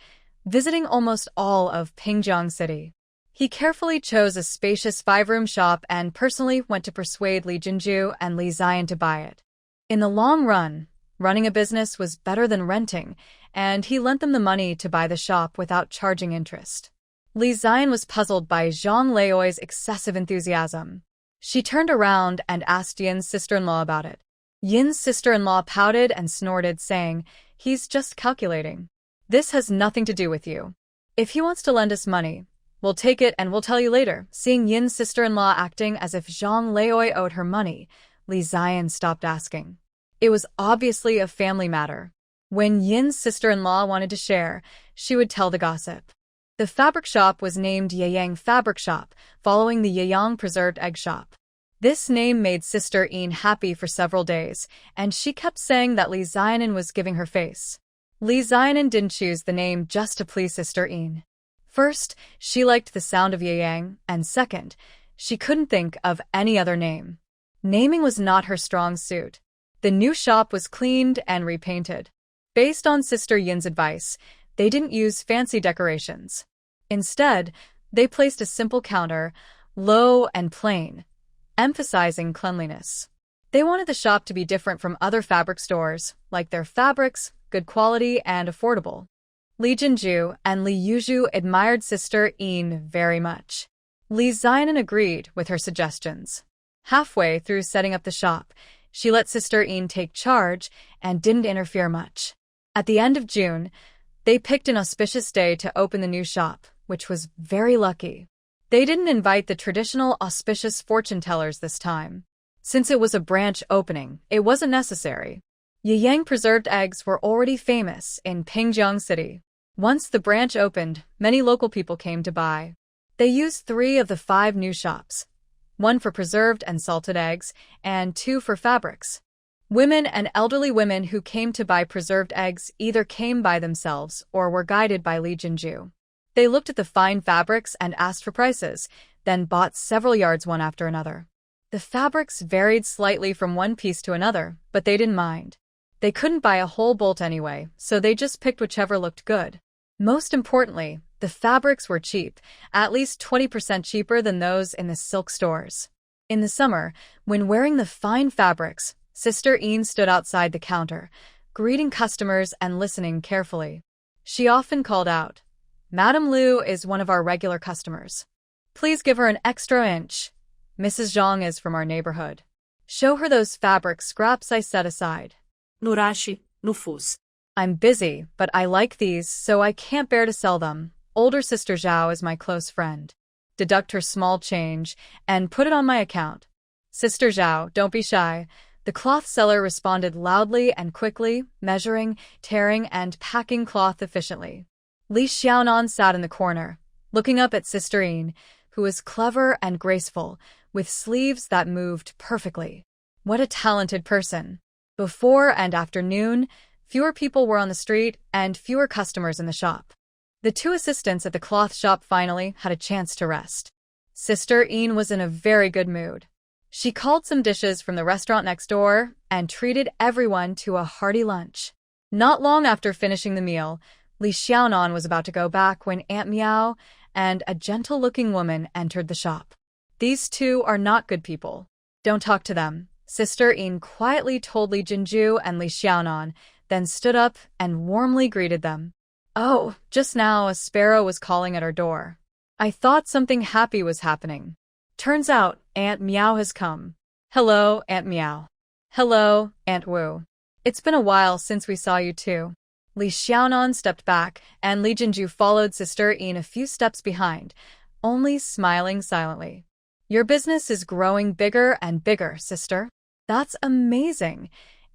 visiting almost all of Pingjiang City. He carefully chose a spacious 5-room shop and personally went to persuade Li Jinju and Li Ziyan to buy it. In the long run, running a business was better than renting, and he lent them the money to buy the shop without charging interest. Li Ziyan was puzzled by Zhang Leoi's excessive enthusiasm. She turned around and asked Yin's sister-in-law about it. Yin's sister-in-law pouted and snorted, saying, "He's just calculating. This has nothing to do with you. If he wants to lend us money, We'll take it and we'll tell you later. Seeing Yin's sister-in-law acting as if Zhang Leoi owed her money, Li Ziyan stopped asking. It was obviously a family matter. When Yin's sister-in-law wanted to share, she would tell the gossip. The fabric shop was named Yeyang Fabric Shop, following the Yeyang Preserved Egg Shop. This name made Sister Yin happy for several days, and she kept saying that Li Ziyanin was giving her face. Li Ziyanin didn't choose the name just to please Sister Yin. First, she liked the sound of Yeyang, and second, she couldn't think of any other name. Naming was not her strong suit. The new shop was cleaned and repainted. Based on Sister Yin's advice, they didn't use fancy decorations. Instead, they placed a simple counter, low and plain, emphasizing cleanliness. They wanted the shop to be different from other fabric stores, like their fabrics, good quality, and affordable. Li Jinju and Li Yuzhu admired Sister Yin very much. Li Ziyanin agreed with her suggestions. Halfway through setting up the shop, she let Sister Yin take charge and didn't interfere much. At the end of June, they picked an auspicious day to open the new shop, which was very lucky. They didn't invite the traditional auspicious fortune tellers this time. Since it was a branch opening, it wasn't necessary. Yeyang preserved eggs were already famous in Pingjiang City. Once the branch opened, many local people came to buy. They used 3 of the 5 new shops, 1 for preserved and salted eggs, and 2 for fabrics. Women and elderly women who came to buy preserved eggs either came by themselves or were guided by Li Jinju. They looked at the fine fabrics and asked for prices, then bought several yards one after another. The fabrics varied slightly from one piece to another, but they didn't mind. They couldn't buy a whole bolt anyway, so they just picked whichever looked good. Most importantly, the fabrics were cheap, at least 20% cheaper than those in the silk stores. In the summer, when wearing the fine fabrics, Sister Yin stood outside the counter, greeting customers and listening carefully. She often called out, "Madame Liu is one of our regular customers. Please give her an extra inch. Mrs. Zhang is from our neighborhood. Show her those fabric scraps I set aside." Nurashi, Nufus. "I'm busy, but I like these, so I can't bear to sell them. Older Sister Zhao is my close friend. Deduct her small change and put it on my account." "Sister Zhao, don't be shy." The cloth seller responded loudly and quickly, measuring, tearing, and packing cloth efficiently. Li Xiaonan sat in the corner, looking up at Sister Yin, who was clever and graceful, with sleeves that moved perfectly. What a talented person. Before and after noon, fewer people were on the street and fewer customers in the shop. The 2 assistants at the cloth shop finally had a chance to rest. Sister Yin was in a very good mood. She called some dishes from the restaurant next door and treated everyone to a hearty lunch. Not long after finishing the meal, Li Xiaonan was about to go back when Aunt Miao and a gentle-looking woman entered the shop. "These 2 are not good people. Don't talk to them," Sister Yin quietly told Li Jinju and Li Xiaonan, then stood up and warmly greeted them. "Oh, just now a sparrow was calling at our door. I thought something happy was happening. Turns out Aunt Miao has come." "Hello, Aunt Miao." "Hello, Aunt Wu. It's been a while since we saw you too." Li Xiaonan stepped back, and Li Jinju followed Sister Yin a few steps behind, only smiling silently. "Your business is growing bigger and bigger, sister." "That's amazing."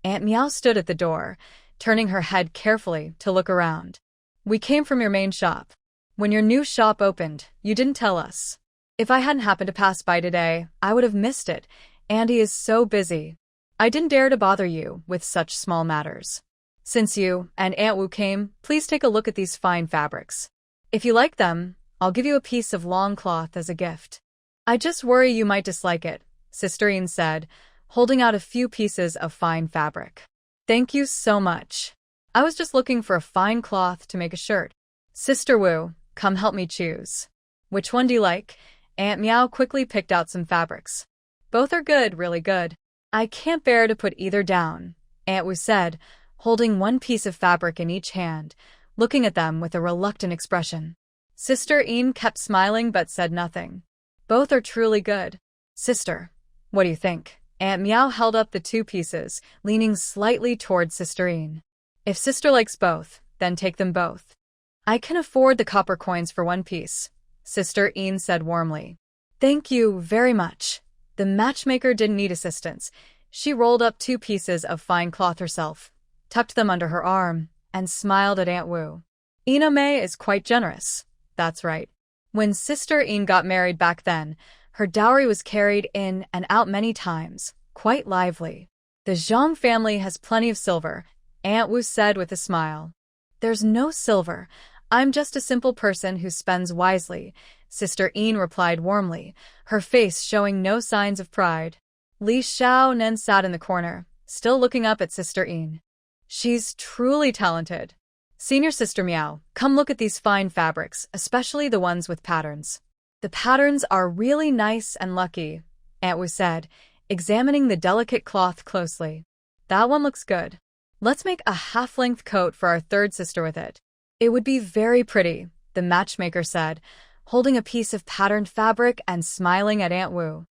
Aunt Miao stood at the door, turning her head carefully to look around. "We came from your main shop. When your new shop opened, you didn't tell us. If I hadn't happened to pass by today, I would have missed it. Andy is so busy. I didn't dare to bother you with such small matters. Since you and Aunt Wu came, please take a look at these fine fabrics. If you like them, I'll give you a piece of long cloth as a gift." "I just worry you might dislike it," Sister Yin said, holding out a few pieces of fine fabric. "Thank you so much. I was just looking for a fine cloth to make a shirt." "Sister Wu, come help me choose. Which one do you like?" Aunt Miao quickly picked out some fabrics. "Both are good, really good." "I can't bear to put either down," Aunt Wu said, holding one piece of fabric in each hand, looking at them with a reluctant expression. Sister Yin kept smiling but said nothing. "Both are truly good." "Sister, what do you think?" Aunt Miao held up the 2 pieces, leaning slightly towards Sister Yin. "If sister likes both, then take them both." "I can afford the copper coins for 1 piece," Sister Een said warmly. Thank you very much. The matchmaker didn't need assistance. She rolled up 2 pieces of fine cloth herself, tucked them under her arm, and smiled at Aunt Wu. Ina May is quite generous. That's right. When Sister Een got married back then, her dowry was carried in and out many times, quite lively. The Zhang family has plenty of silver, Aunt Wu said with a smile. There's no silver. I'm just a simple person who spends wisely, Sister Een replied warmly, her face showing no signs of pride. Li Xiaonen sat in the corner, still looking up at Sister Een. She's truly talented. Senior Sister Miao, come look at these fine fabrics, especially the ones with patterns. The patterns are really nice and lucky, Aunt Wu said, examining the delicate cloth closely. That one looks good. Let's make a half-length coat for our third sister with it. It would be very pretty, the matchmaker said, holding a piece of patterned fabric and smiling at Aunt Wu.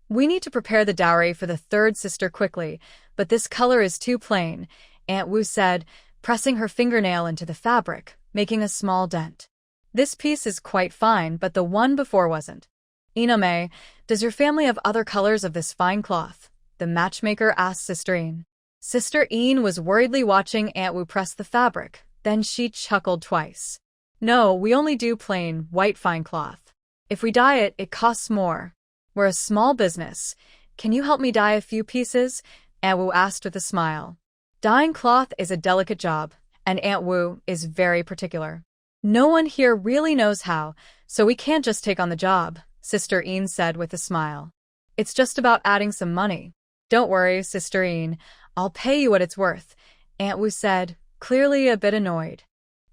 We need to prepare the dowry for the third sister quickly, but this color is too plain, Aunt Wu said, pressing her fingernail into the fabric, making a small dent. This piece is quite fine, but the one before wasn't. Ina May, does your family have other colors of this fine cloth? The matchmaker asked Sister Een. Sister Een was worriedly watching Aunt Wu press the fabric. Then she chuckled twice. No, we only do plain, white fine cloth. If we dye it, it costs more. We're a small business. Can you help me dye a few pieces? Aunt Wu asked with a smile. Dyeing cloth is a delicate job, and Aunt Wu is very particular. No one here really knows how, so we can't just take on the job, Sister Een said with a smile. It's just about adding some money. Don't worry, Sister Een. I'll pay you what it's worth, Aunt Wu said, clearly a bit annoyed.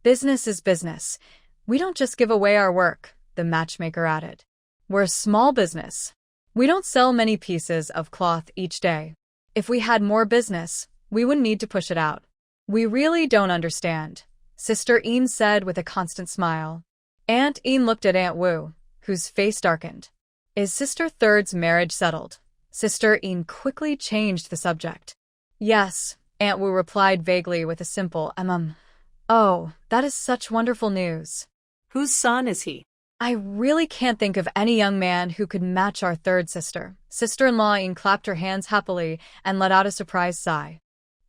Business is business. We don't just give away our work, the matchmaker added. We're a small business. We don't sell many pieces of cloth each day. If we had more business, we wouldn't need to push it out. We really don't understand, Sister Een said with a constant smile. Aunt Een looked at Aunt Wu, whose face darkened. Is Sister Third's marriage settled? Sister Een quickly changed the subject. Yes, Aunt Wu replied vaguely with a simple Oh, that is such wonderful news. Whose son is he? I really can't think of any young man who could match our third sister. Sister-in-law Een clapped her hands happily and let out a surprised sigh.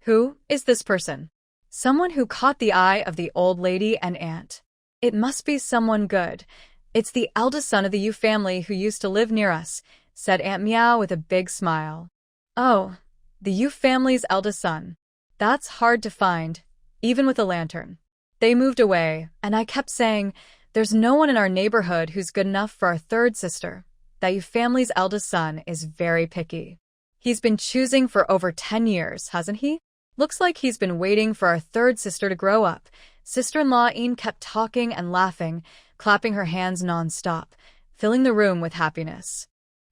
Who is this person? Someone who caught the eye of the old lady and aunt. It must be someone good. It's the eldest son of the Yu family who used to live near us, said Aunt Miao with a big smile. Oh, the Yu family's eldest son. That's hard to find, even with a lantern. They moved away, and I kept saying, there's no one in our neighborhood who's good enough for our third sister. That Yu family's eldest son is very picky. He's been choosing for over 10 years, hasn't he? Looks like he's been waiting for our third sister to grow up. Sister-in-law Een kept talking and laughing, clapping her hands non-stop, filling the room with happiness.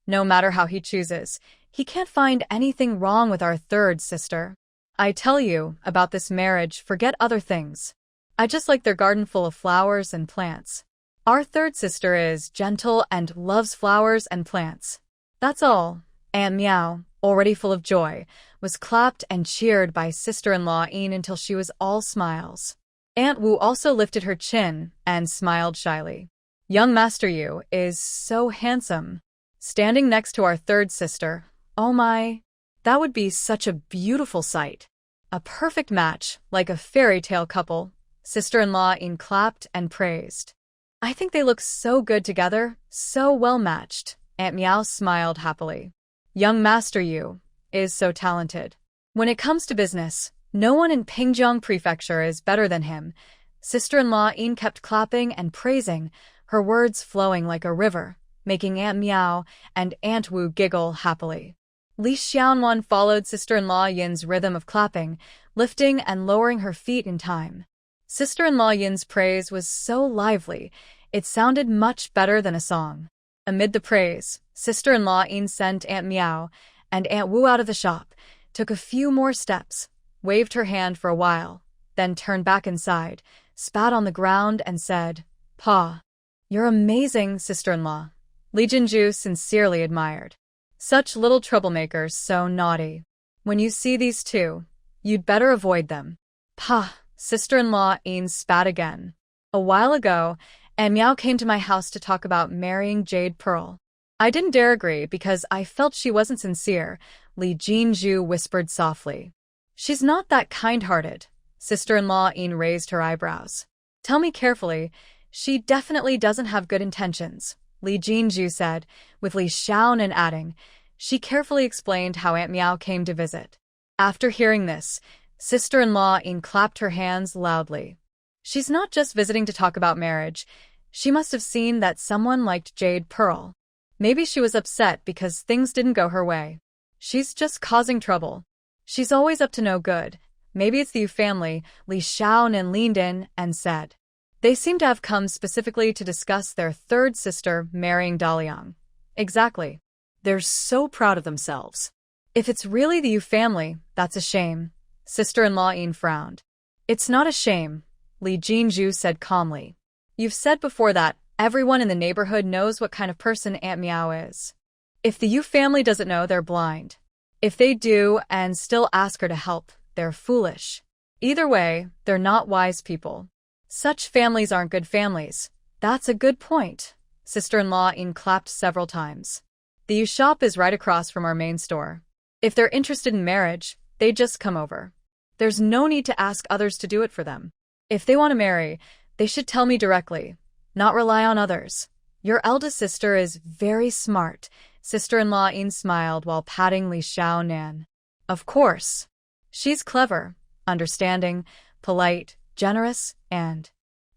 No matter how he chooses, he can't find anything wrong with our third sister. I tell you, about this marriage, forget other things. I just like their garden full of flowers and plants. Our third sister is gentle and loves flowers and plants. That's all. Aunt Miao, already full of joy, was clapped and cheered by sister-in-law Een until she was all smiles. Aunt Wu also lifted her chin and smiled shyly. Young Master Yu is so handsome. Standing next to our third sister, oh my, that would be such a beautiful sight. A perfect match, like a fairy tale couple. Sister-in-law Een clapped and praised. I think they look so good together, so well matched. Aunt Miao smiled happily. Young Master Yu is so talented. When it comes to business, no one in Pingjiang Prefecture is better than him. Sister-in-law Een kept clapping and praising, her words flowing like a river, making Aunt Miao and Aunt Wu giggle happily. Li Xiaonan followed sister-in-law Yin's rhythm of clapping, lifting and lowering her feet in time. Sister-in-law Yin's praise was so lively, it sounded much better than a song. Amid the praise, sister-in-law Een sent Aunt Miao and Aunt Wu out of the shop, took a few more steps, waved her hand for a while, then turned back inside, spat on the ground and said, Pa, you're amazing, sister-in-law. Li Jinju sincerely admired. Such little troublemakers, so naughty. When you see these two, you'd better avoid them. Pa, sister-in-law Een spat again. A while ago, and Miao came to my house to talk about marrying Jade Pearl. I didn't dare agree because I felt she wasn't sincere, Li Jinju whispered softly. She's not that kind-hearted. Sister-in-law Yin raised her eyebrows. Tell me carefully, she definitely doesn't have good intentions, Li Jinju said, with Li Xiaonan adding. She carefully explained how Aunt Miao came to visit. After hearing this, sister-in-law Yin clapped her hands loudly. She's not just visiting to talk about marriage. She must have seen that someone liked Jade Pearl. Maybe she was upset because things didn't go her way. She's just causing trouble. She's always up to no good. Maybe it's the Yu family, Li Xiaonan leaned in and said. They seem to have come specifically to discuss their third sister marrying Daliang. Exactly. They're so proud of themselves. If it's really the Yu family, that's a shame. Sister-in-law Yin frowned. It's not a shame, Li Jinju said calmly. You've said before that everyone in the neighborhood knows what kind of person Aunt Miao is. If the Yu family doesn't know, they're blind. If they do and still ask her to help, they're foolish. Either way, they're not wise people. Such families aren't good families. That's a good point. Sister-in-law Yin clapped several times. The Yu shop is right across from our main store. If they're interested in marriage, they just come over. There's no need to ask others to do it for them. If they want to marry, they should tell me directly, not rely on others. Your eldest sister is very smart, sister-in-law Yin smiled while patting Li Xiaonan. Of course. She's clever, understanding, polite, generous, and…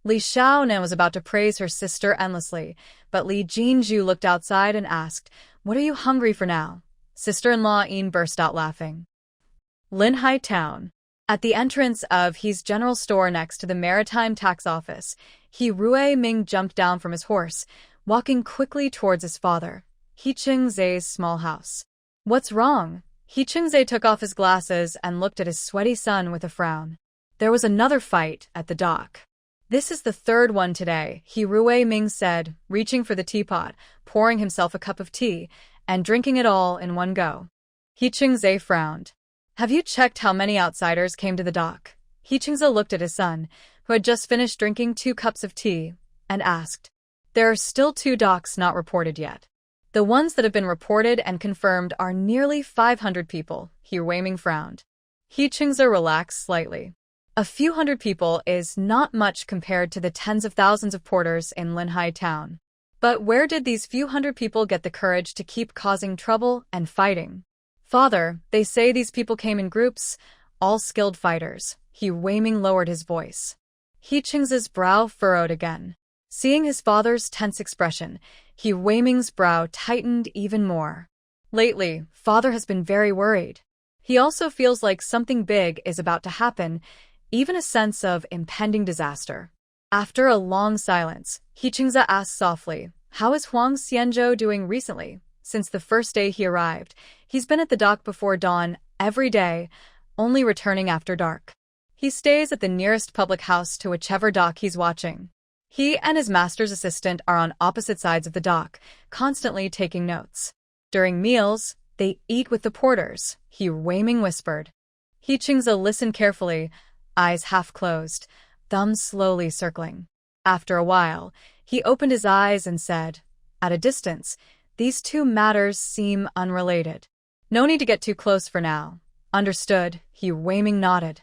Li Xiaonan was about to praise her sister endlessly, but Li Jinju looked outside and asked, What are you hungry for now? Sister-in-law Yin burst out laughing. Linhai Town. At the entrance of He's general store next to the Maritime Tax Office, He Rui Ming jumped down from his horse, walking quickly towards his father, He Chengze's small house. What's wrong? He Chengze took off his glasses and looked at his sweaty son with a frown. There was another fight at the dock. This is the third one today, He Rui Ming said, reaching for the teapot, pouring himself a cup of tea, and drinking it all in one go. He Chengze frowned. Have you checked how many outsiders came to the dock? He Chengze looked at his son, who had just finished drinking 2 cups of tea, and asked. There are still 2 docks not reported yet. The ones that have been reported and confirmed are nearly 500 people, He Rui Ming frowned. He Chengze relaxed slightly. A few hundred people is not much compared to the tens of thousands of porters in Linhai Town. But where did these few hundred people get the courage to keep causing trouble and fighting? Father, they say these people came in groups, all skilled fighters. He Rui Ming lowered his voice. He Chengze's brow furrowed again. Seeing his father's tense expression, He Rui Ming's brow tightened even more. Lately, father has been very worried. He also feels like something big is about to happen, even a sense of impending disaster. After a long silence, He Chengze asked softly, How is Huang Xianzhou doing recently? Since the first day he arrived, he's been at the dock before dawn every day, only returning after dark. He stays at the nearest public house to whichever dock he's watching. He and his master's assistant are on opposite sides of the dock, constantly taking notes. During meals, they eat with the porters, He Rui Ming whispered. He Chengze listened carefully, eyes half closed, thumbs slowly circling. After a while, he opened his eyes and said, At a distance, these 2 matters seem unrelated. No need to get too close for now. Understood, He Rui Ming nodded.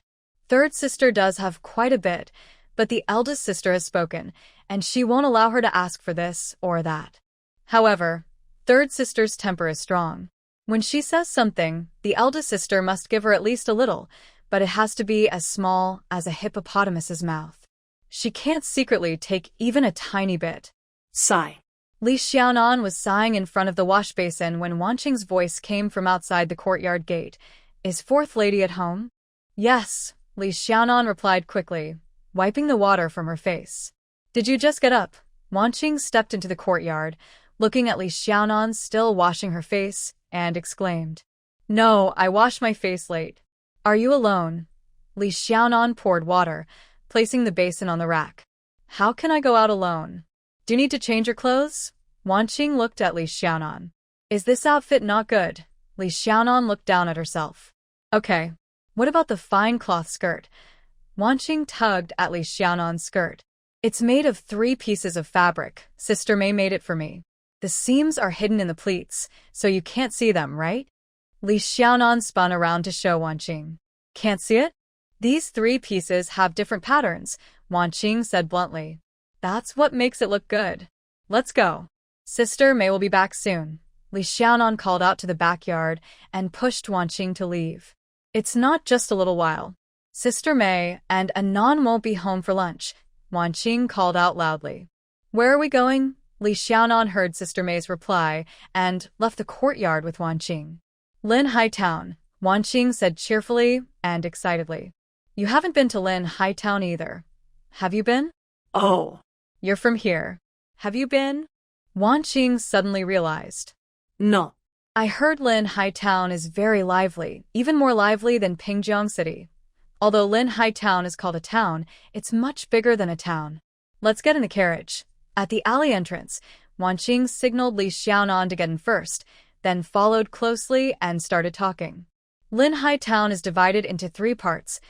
Third sister does have quite a bit, but the eldest sister has spoken, and she won't allow her to ask for this or that. However, third sister's temper is strong. When she says something, the eldest sister must give her at least a little, but it has to be as small as a hippopotamus's mouth. She can't secretly take even a tiny bit. Sigh. Li Xiaonan was sighing in front of the wash basin when Wanqing's voice came from outside the courtyard gate. Is fourth lady at home? Yes, Li Xiaonan replied quickly, wiping the water from her face. Did you just get up? Wanqing stepped into the courtyard, looking at Li Xiaonan still washing her face, and exclaimed. No, I washed my face late. Are you alone? Li Xiaonan poured water, placing the basin on the rack. How can I go out alone? Do you need to change your clothes? Wanqing looked at Li Xiaonan. Is this outfit not good? Li Xiaonan looked down at herself. Okay. What about the fine cloth skirt? Wanqing tugged at Li Xiaonan's skirt. It's made of 3 pieces of fabric. Sister May made it for me. The seams are hidden in the pleats, so you can't see them, right? Li Xiaonan spun around to show Wanqing. Can't see it? These 3 pieces have different patterns, Wanqing said bluntly. That's what makes it look good. Let's go. Sister May will be back soon. Li Xiaonan called out to the backyard and pushed Wanqing to leave. It's not just a little while. Sister May and Anan won't be home for lunch, Wanqing called out loudly. Where are we going? Li Xiaonan heard Sister May's reply and left the courtyard with Wanqing. Lin Hai Town, Wanqing said cheerfully and excitedly. You haven't been to Lin Hai Town either. Have you been? Oh. You're from here. Have you been? Wanqing suddenly realized. No. I heard Lin Hai Town is very lively, even more lively than Pingjiang City. Although Lin Hai Town is called a town, it's much bigger than a town. Let's get in the carriage. At the alley entrance, Wanqing signaled Li Xiaonan to get in first, then followed closely and started talking. Lin Hai Town is divided into 3 parts,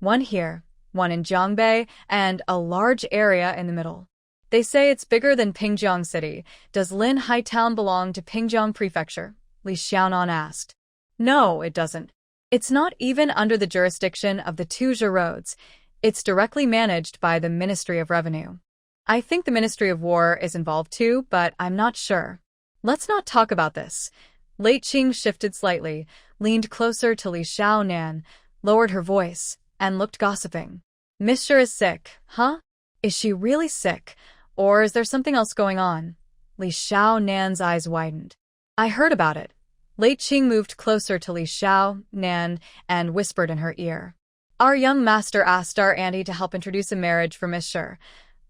one here, one in Jiangbei, and a large area in the middle. They say it's bigger than Pingjiang City. Does Lin Hai Town belong to Pingjiang Prefecture? Li Xiaonan asked. No, it doesn't. It's not even under the jurisdiction of the Tuzhe roads. It's directly managed by the Ministry of Revenue. I think the Ministry of War is involved too, but I'm not sure. Let's not talk about this. Lei Qing shifted slightly, leaned closer to Li Xiaonan, lowered her voice, and looked gossiping. Miss Sure is sick, huh? Is she really sick? Or is there something else going on? Li Xiaonan's eyes widened. I heard about it. Lei Qing moved closer to Li Xiaonan and whispered in her ear. Our young master asked our auntie to help introduce a marriage for Miss Sure.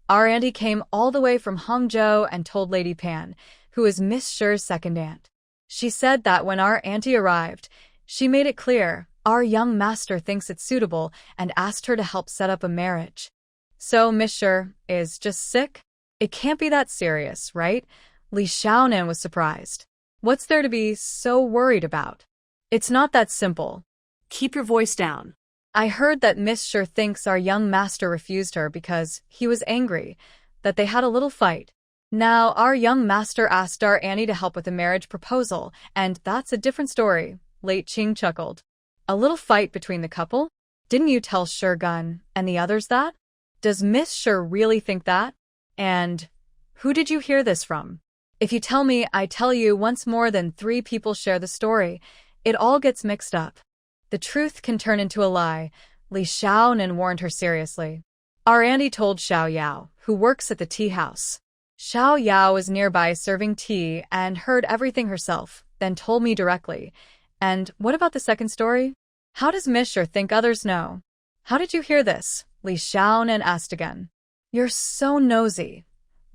Our auntie came all the way from Hangzhou and told Lady Pan, who is Miss Sure's second aunt. She said that when our auntie arrived, she made it clear our young master thinks it's suitable and asked her to help set up a marriage. So Miss Sure is just sick? It can't be that serious, right? Li Xiaonan was surprised. What's there to be so worried about? It's not that simple. Keep your voice down. I heard that Miss Sure thinks our young master refused her because he was angry, that they had a little fight. Now, our young master asked our auntie to help with a marriage proposal, and that's a different story, Lei Qing chuckled. A little fight between the couple? Didn't you tell Sure Gun and the others that? Does Miss Sure really think that? And who did you hear this from? If you tell me, I tell you once more than 3 people share the story, it all gets mixed up. The truth can turn into a lie, Li Xiaonan warned her seriously. Our auntie told Xiao Yao, who works at the tea house. Xiao Yao was nearby serving tea and heard everything herself, then told me directly. And what about the second story? How does Miss Sure think others know? How did you hear this? Li Xiaonan asked again. You're so nosy.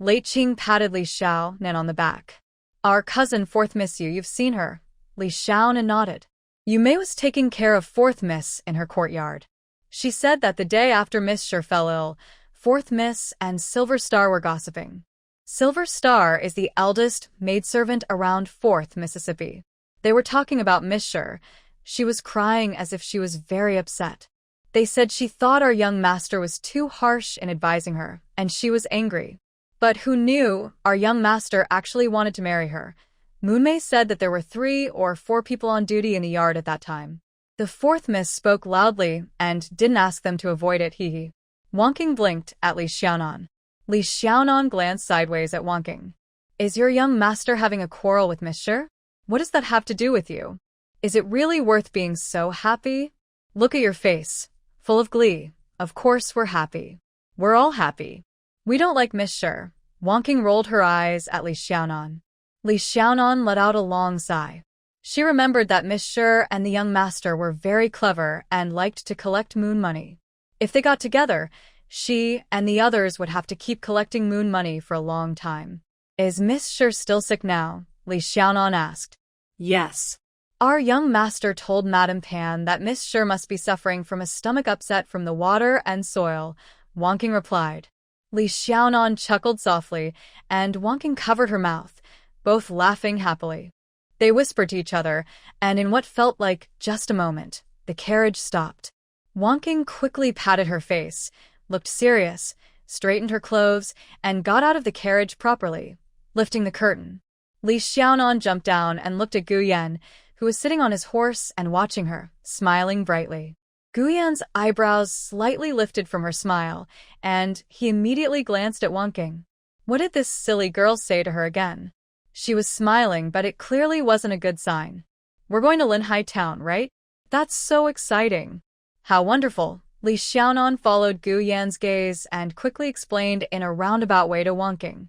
Lei Qing patted Li Xiaonan on the back. Our cousin Fourth Miss you've seen her. Li Xiaonan nodded. Yumei was taking care of Fourth Miss in her courtyard. She said that the day after Miss Sure fell ill, Fourth Miss and Silver Star were gossiping. Silver Star is the eldest maidservant around 4th Mississippi. They were talking about Miss Sure. She was crying as if she was very upset. They said she thought our young master was too harsh in advising her, and she was angry. But who knew our young master actually wanted to marry her? Moonmei said that there were 3 or 4 people on duty in the yard at that time. The 4th Miss spoke loudly and didn't ask them to avoid it, hee. Wanqing blinked at Li Xiaonan. Li Xiaonan glanced sideways at Wanqing. Is your young master having a quarrel with Miss Sure? What does that have to do with you? Is it really worth being so happy? Look at your face, full of glee. Of course we're happy. We're all happy. We don't like Miss Sure. Wanqing rolled her eyes at Li Xiaonan. Li Xiaonan let out a long sigh. She remembered that Miss Sure and the young master were very clever and liked to collect moon money. If they got together, she and the others would have to keep collecting moon money for a long time. Is Miss Sure still sick now? Li Xiaonan asked. Yes. Our young master told Madame Pan that Miss Sure must be suffering from a stomach upset from the water and soil, Wanqing replied. Li Xiaonan chuckled softly, and Wanqing covered her mouth, both laughing happily. They whispered to each other, and in what felt like just a moment, the carriage stopped. Wanqing quickly patted her face, looked serious, straightened her clothes, and got out of the carriage properly, lifting the curtain. Li Xiaonan jumped down and looked at Gu Yan, who was sitting on his horse and watching her, smiling brightly. Gu Yan's eyebrows slightly lifted from her smile, and he immediately glanced at Wanqing. What did this silly girl say to her again? She was smiling, but it clearly wasn't a good sign. We're going to Linhai town, right? That's so exciting. How wonderful. Li Xiaonan followed Gu Yan's gaze and quickly explained in a roundabout way to Wanqing.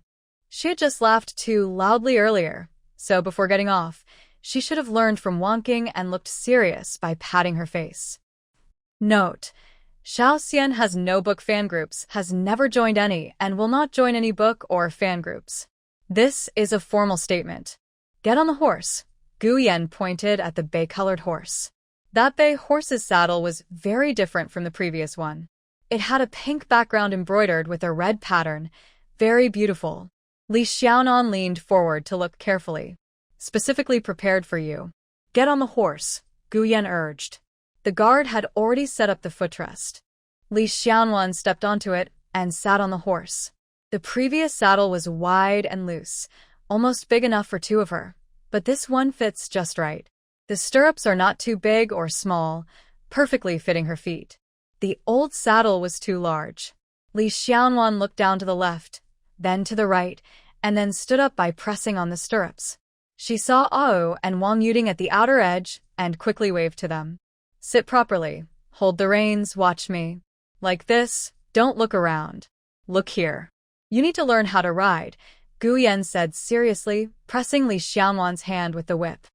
She had just laughed too loudly earlier, so before getting off, she should have learned from Wanqing and looked serious by patting her face. Note: Xiao Xian has no book fan groups, has never joined any, and will not join any book or fan groups. This is a formal statement. Get on the horse. Gu Yan pointed at the bay-colored horse. That bay horse's saddle was very different from the previous one. It had a pink background embroidered with a red pattern. Very beautiful. Li Xiaonan leaned forward to look carefully. Specifically prepared for you. Get on the horse, Gu Yan urged. The guard had already set up the footrest. Li Xiaonan stepped onto it and sat on the horse. The previous saddle was wide and loose, almost big enough for two of her, but this one fits just right. The stirrups are not too big or small, perfectly fitting her feet. The old saddle was too large. Li Xiaonan looked down to the left, then to the right, and then stood up by pressing on the stirrups. She saw Ao and Wang Yuding at the outer edge and quickly waved to them. Sit properly, hold the reins, watch me. Like this, don't look around. Look here. You need to learn how to ride, Gu Yan said seriously, pressing Li Xiaowan's hand with the whip.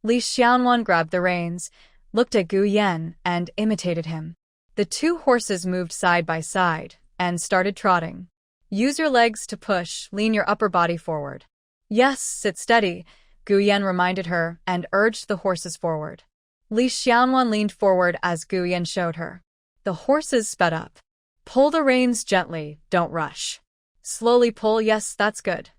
Li Xiaowan grabbed the reins, looked at Gu Yan, and imitated him. The two horses moved side by side and started trotting. Use your legs to push, lean your upper body forward. Yes, sit steady, Gu Yan reminded her and urged the horses forward. Li Xiaowan leaned forward as Gu Yan showed her. The horses sped up. Pull the reins gently, don't rush. Slowly pull, yes, that's good.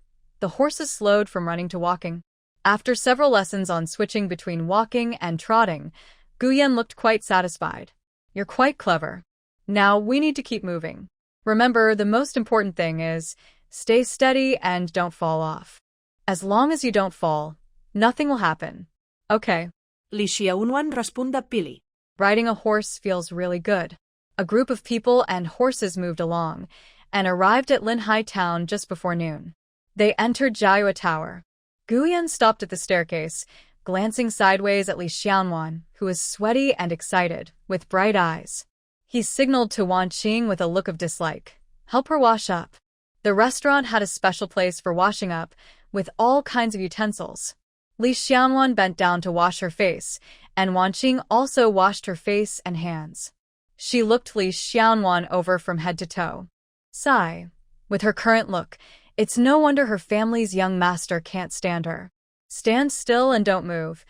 The horses slowed from running to walking. After several lessons on switching between walking and trotting, Gu Yan looked quite satisfied. You're quite clever. Now we need to keep moving. Remember, the most important thing is, stay steady and don't fall off. As long as you don't fall, nothing will happen. Okay. Li Xiaonan responde Pili. Riding a horse feels really good. A group of people and horses moved along, and arrived at Linhai town just before noon. They entered Jiayue Tower. Gu Yan stopped at the staircase, glancing sideways at Li Xiaonan, who was sweaty and excited, with bright eyes. He signaled to Wan Qing with a look of dislike. Help her wash up. The restaurant had a special place for washing up, with all kinds of utensils. Li Xiaonan bent down to wash her face, and Wan Qing also washed her face and hands. She looked Li Xiaonan over from head to toe. Sigh. With her current look, it's no wonder her family's young master can't stand her. Stand still and don't move.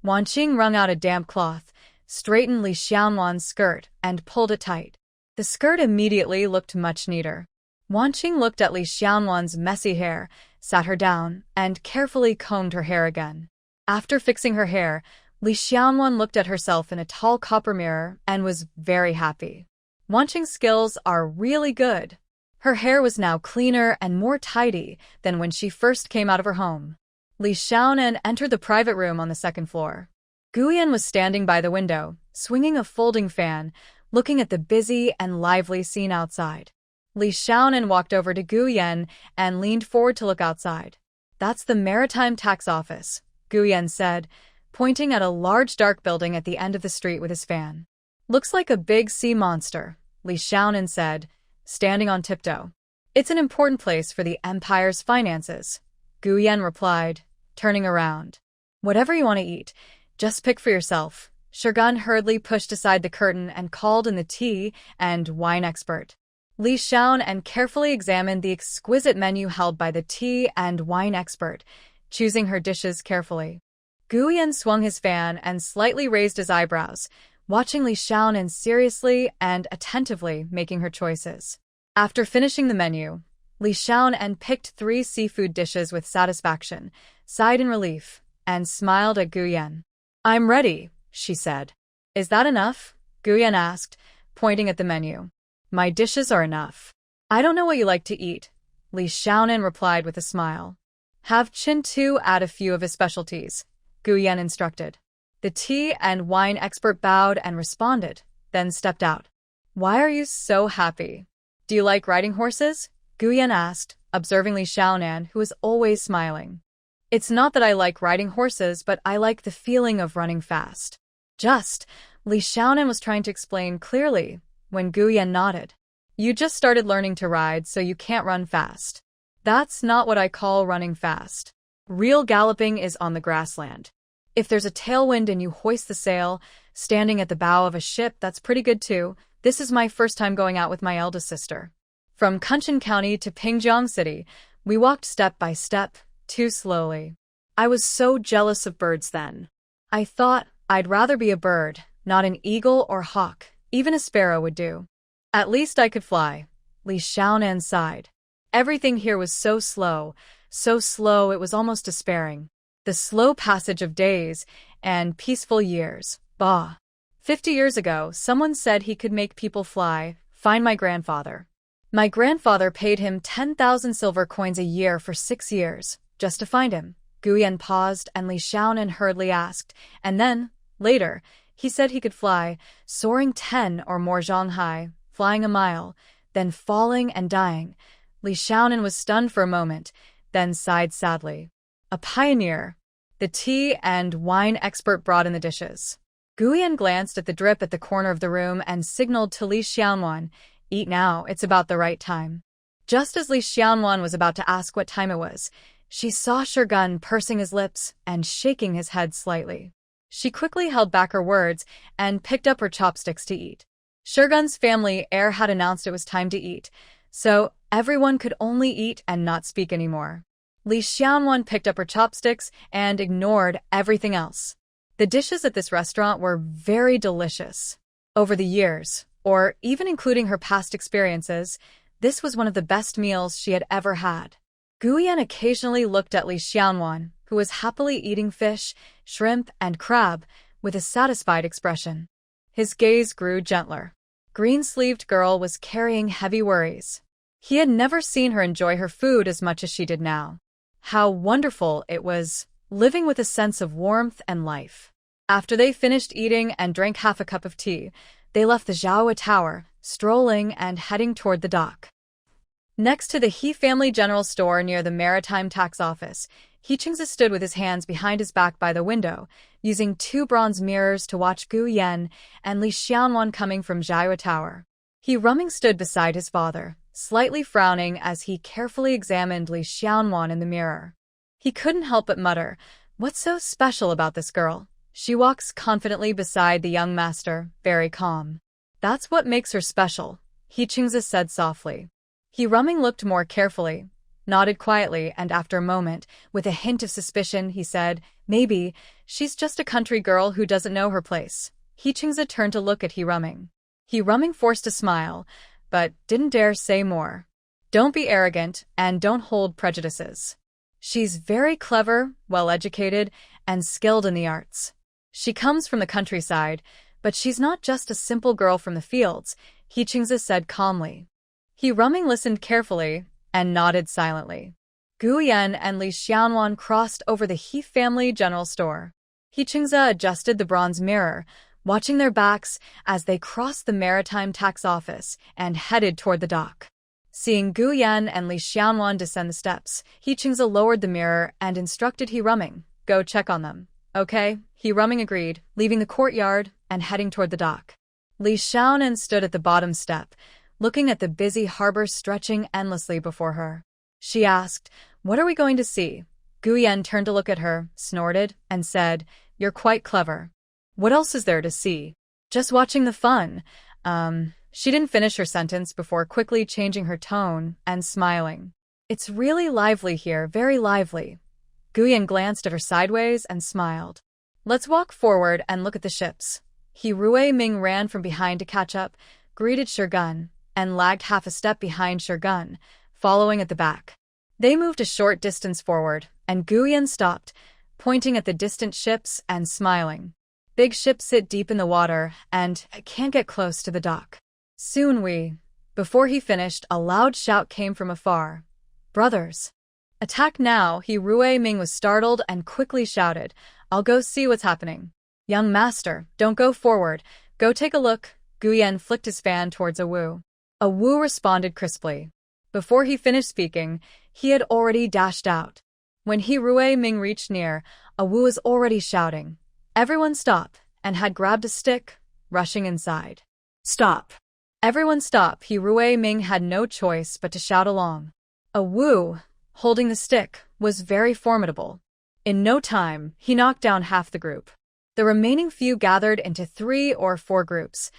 Wan Qing wrung out a damp cloth, straightened Li Xiaowan's skirt, and pulled it tight. The skirt immediately looked much neater. Wan Qing looked at Li Xiaowan's messy hair, sat her down, and carefully combed her hair again. After fixing her hair, Li Xiaonan looked at herself in a tall copper mirror and was very happy. Wan Qing's skills are really good. Her hair was now cleaner and more tidy than when she first came out of her home. Li Xiaonan entered the private room on the second floor. Gu Yan was standing by the window, swinging a folding fan, looking at the busy and lively scene outside. Li Xiaonan walked over to Gu Yan and leaned forward to look outside. That's the Maritime Tax Office, Gu Yan said, pointing at a large dark building at the end of the street with his fan. Looks like a big sea monster, Li Xiaonan said, standing on tiptoe. It's an important place for the empire's finances, Gu Yan replied, turning around. Whatever you want to eat, just pick for yourself. Shogun hurriedly pushed aside the curtain and called in the tea and wine expert. Li Xiaonan carefully examined the exquisite menu held by the tea and wine expert, choosing her dishes carefully. Gu Yan swung his fan and slightly raised his eyebrows, watching Li Xiaonan seriously and attentively making her choices. After finishing the menu, Li Xiaonan picked 3 seafood dishes with satisfaction, sighed in relief, and smiled at Gu Yan. I'm ready, she said. Is that enough? Gu Yan asked, pointing at the menu. My dishes are enough. I don't know what you like to eat, Li Xiaonan replied with a smile. Have Qin Tu add a few of his specialties, Gu Yan instructed. The tea and wine expert bowed and responded, then stepped out. Why are you so happy? Do you like riding horses? Gu Yan asked, observing Li Xiaonan, who was always smiling. It's not that I like riding horses, but I like the feeling of running fast. Li Xiaonan was trying to explain clearly, when Gu Yan nodded. You just started learning to ride, so you can't run fast. That's not what I call running fast. Real galloping is on the grassland. If there's a tailwind and you hoist the sail, standing at the bow of a ship, that's pretty good too. This is my first time going out with my eldest sister. From Kunshan County to Pingjiang City, we walked step by step, too slowly. I was so jealous of birds then. I thought I'd rather be a bird, not an eagle or hawk. Even a sparrow would do. At least I could fly. Li Xiaonan sighed. Everything here was so slow it was almost despairing. The slow passage of days and peaceful years. Bah. 50 years ago, someone said he could make people fly. Find my grandfather. My grandfather paid him 10,000 silver coins a year for 6 years, just to find him. Gu Yan paused and Li Xiaonan hurriedly asked, and then, later, he said he could fly, soaring 10 or more zhang high, flying a mile, then falling and dying. Li Xiaonan was stunned for a moment, then sighed sadly. A pioneer. The tea and wine expert brought in the dishes. Gu Yan glanced at the drip at the corner of the room and signaled to Li Xiaonan, eat now, it's about the right time. Just as Li Xiaonan was about to ask what time it was, she saw Shurgun pursing his lips and shaking his head slightly. She quickly held back her words and picked up her chopsticks to eat. Shurgun's family heir had announced it was time to eat, so everyone could only eat and not speak anymore. Li Xiaonan picked up her chopsticks and ignored everything else. The dishes at this restaurant were very delicious. Over the years, or even including her past experiences, this was one of the best meals she had ever had. Gu Yan occasionally looked at Li Xiaonan, who was happily eating fish, shrimp, and crab, with a satisfied expression. His gaze grew gentler. Green-sleeved girl was carrying heavy worries. He had never seen her enjoy her food as much as she did now. How wonderful it was, living with a sense of warmth and life. After they finished eating and drank half a cup of tea, they left the Zhaohua Tower, strolling and heading toward the dock. Next to the He family general store near the Maritime Tax Office, He Chingza stood with his hands behind his back by the window, using 2 bronze mirrors to watch Gu Yan and Li Xiaonan coming from Zhaohua Tower. He Rumming stood beside his father, slightly frowning as he carefully examined Li Xiaonan in the mirror. He couldn't help but mutter, "What's so special about this girl? She walks confidently beside the young master, very calm. That's what makes her special," He Chingza said softly. He Rumming looked more carefully, nodded quietly, and after a moment, with a hint of suspicion, he said, "Maybe she's just a country girl who doesn't know her place." He Chingza turned to look at He Rumming. He Rumming forced a smile, but didn't dare say more. "Don't be arrogant, and don't hold prejudices. She's very clever, well-educated, and skilled in the arts. She comes from the countryside, but she's not just a simple girl from the fields," He Chingza said calmly. He Rumming listened carefully and nodded silently. Gu Yan and Li Xiaonan crossed over the He family general store. He Chingza adjusted the bronze mirror, watching their backs as they crossed the Maritime Tax Office and headed toward the dock. Seeing Gu Yan and Li Xiaonan descend the steps, He Chingza lowered the mirror and instructed He Rumming, "Go check on them." "Okay," He Rumming agreed, leaving the courtyard and heading toward the dock. Li Xiaonan stood at the bottom step, looking at the busy harbor stretching endlessly before her. She asked, "What are we going to see?" Gu Yan turned to look at her, snorted, and said, "You're quite clever. What else is there to see?" "Just watching the fun." She didn't finish her sentence before quickly changing her tone and smiling. "It's really lively here, very lively." Gu Yan glanced at her sideways and smiled. "Let's walk forward and look at the ships." He Rui Ming ran from behind to catch up, greeted Shurgun, and lagged half a step behind Shurgun, following at the back. They moved a short distance forward, and Gu Yan stopped, pointing at the distant ships and smiling. "Big ships sit deep in the water, and I can't get close to the dock. Soon we..." Before he finished, a loud shout came from afar. Brothers! Attack now! Rui Ming was startled and quickly shouted, I'll go see what's happening. Young master, don't go forward. Go take a look. Guyan flicked his fan towards Wu. Wu responded crisply. Before he finished speaking, he had already dashed out. When Rui Ming reached near, Wu was already shouting. Everyone stop, and had grabbed a stick, rushing inside. Stop! Everyone stop! Rui Ming had no choice but to shout along. Wu, holding the stick, was very formidable. In no time, he knocked down half the group. The remaining few gathered into 3 or 4 groups,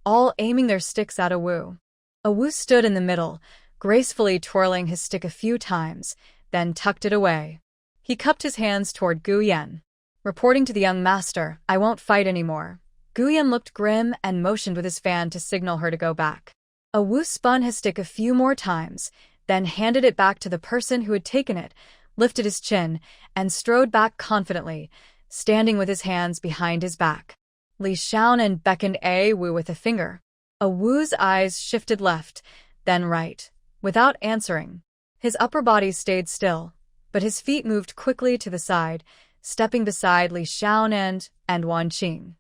all aiming their sticks at Wu. Wu stood in the middle, gracefully twirling his stick a few times, then tucked it away. He cupped his hands toward Guyan. Reporting to the young master, I won't fight anymore. Guyan looked grim and motioned with his fan to signal her to go back. Wu spun his stick a few more times, then handed it back to the person who had taken it, lifted his chin, and strode back confidently, standing with his hands behind his back. Li Xiaonan beckoned Wu with a finger. Wu's eyes shifted left, then right, without answering. His upper body stayed still, but his feet moved quickly to the side, stepping beside Li Xiaonan and Wan Qing.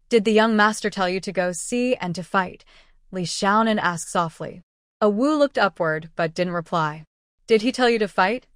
Did the young master tell you to go see and to fight? Li Xiaonan asked softly. Wu looked upward but didn't reply. Did he tell you to fight?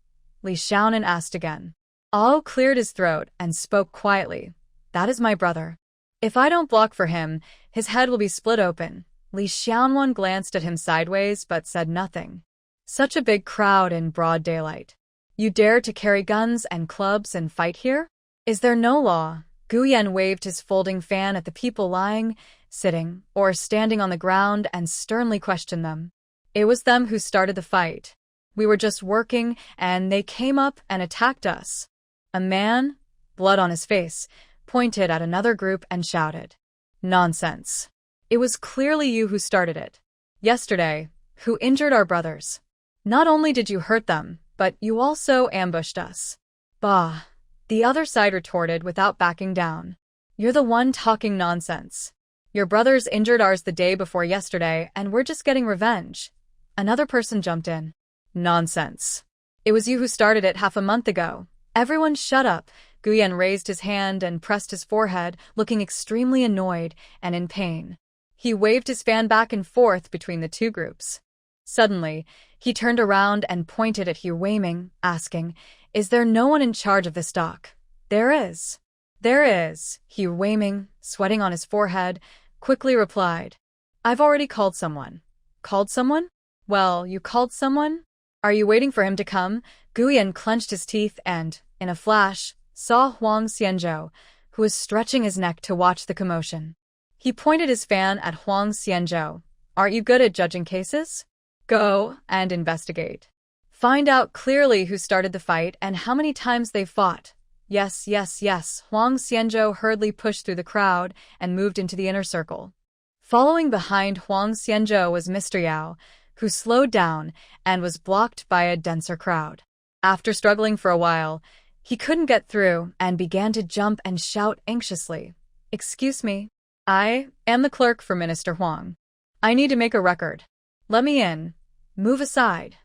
Li Xiaonan asked again. Ao cleared his throat and spoke quietly. That is my brother. If I don't block for him, his head will be split open. Li Xiaonan glanced at him sideways but said nothing. Such a big crowd in broad daylight. You dare to carry guns and clubs and fight here? Is there no law? Guyan waved his folding fan at the people lying, sitting, or standing on the ground and sternly questioned them. It was them who started the fight. We were just working, and they came up and attacked us. A man, blood on his face, pointed at another group and shouted. Nonsense. It was clearly you who started it. Yesterday, who injured our brothers. Not only did you hurt them, but you also ambushed us. Bah, the other side retorted without backing down. You're the one talking nonsense. Your brothers injured ours the day before yesterday, and we're just getting revenge. Another person jumped in. Nonsense. It was you who started it half a month ago. Everyone shut up. Guyan raised his hand and pressed his forehead, looking extremely annoyed and in pain. He waved his fan back and forth between the two groups. Suddenly, he turned around and pointed at Rui Ming, asking, Is there no one in charge of this dock? There is. There is, Rui Ming, sweating on his forehead, quickly replied. I've already called someone. Called someone? Well, you called someone? Are you waiting for him to come? Guyan clenched his teeth and, in a flash, saw Huang Xianzhou, who was stretching his neck to watch the commotion. He pointed his fan at Huang Xianzhou. Aren't you good at judging cases? Go and investigate. Find out clearly who started the fight and how many times they fought. Yes, yes, yes. Huang Xianzhou hurriedly pushed through the crowd and moved into the inner circle. Following behind Huang Xianzhou was Mr. Yao, who slowed down and was blocked by a denser crowd. After struggling for a while, he couldn't get through and began to jump and shout anxiously. Excuse me. I am the clerk for Minister Huang. I need to make a record. Let me in. Move aside.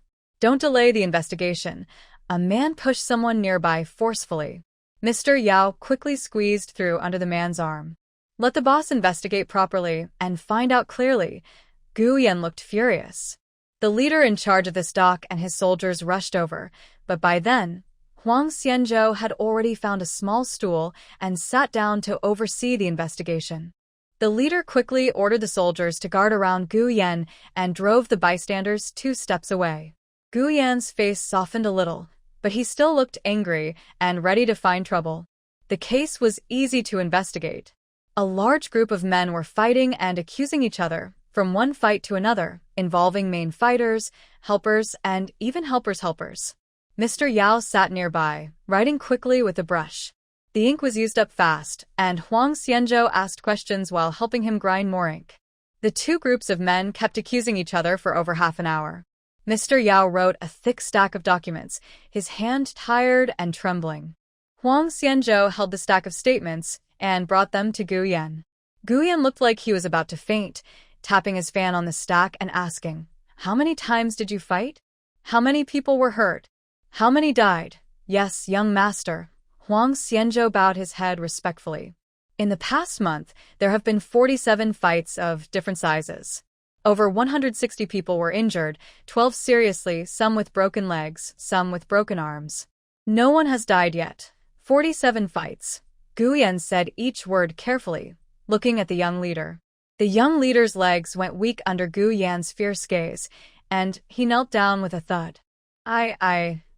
Don't delay the investigation. A man pushed someone nearby forcefully. Mr. Yao quickly squeezed through under the man's arm. Let the boss investigate properly and find out clearly. Guyan looked furious. The leader in charge of this dock and his soldiers rushed over, but by then, Huang Xianzhou had already found a small stool and sat down to oversee the investigation. The leader quickly ordered the soldiers to guard around Guyan and drove the bystanders 2 steps away. Guyan's face softened a little, but he still looked angry and ready to find trouble. The case was easy to investigate. A large group of men were fighting and accusing each other, from one fight to another, involving main fighters, helpers, and even helpers' helpers. Mr. Yao sat nearby, writing quickly with a brush. The ink was used up fast, and Huang Xianzhou asked questions while helping him grind more ink. The 2 groups of men kept accusing each other for over half an hour. Mr. Yao wrote a thick stack of documents, his hand tired and trembling. Huang Xianzhou held the stack of statements and brought them to Guyan. Guyan looked like he was about to faint, tapping his fan on the stack and asking, "How many times did you fight? How many people were hurt? How many died?" "Yes, young master." Huang Xianzhou bowed his head respectfully. "In the past month, there have been 47 fights of different sizes. Over 160 people were injured, 12 seriously, some with broken legs, some with broken arms. No one has died yet. 47 fights." Gu Yan said each word carefully, looking at the young leader. The young leader's legs went weak under Gu Yan's fierce gaze, and he knelt down with a thud.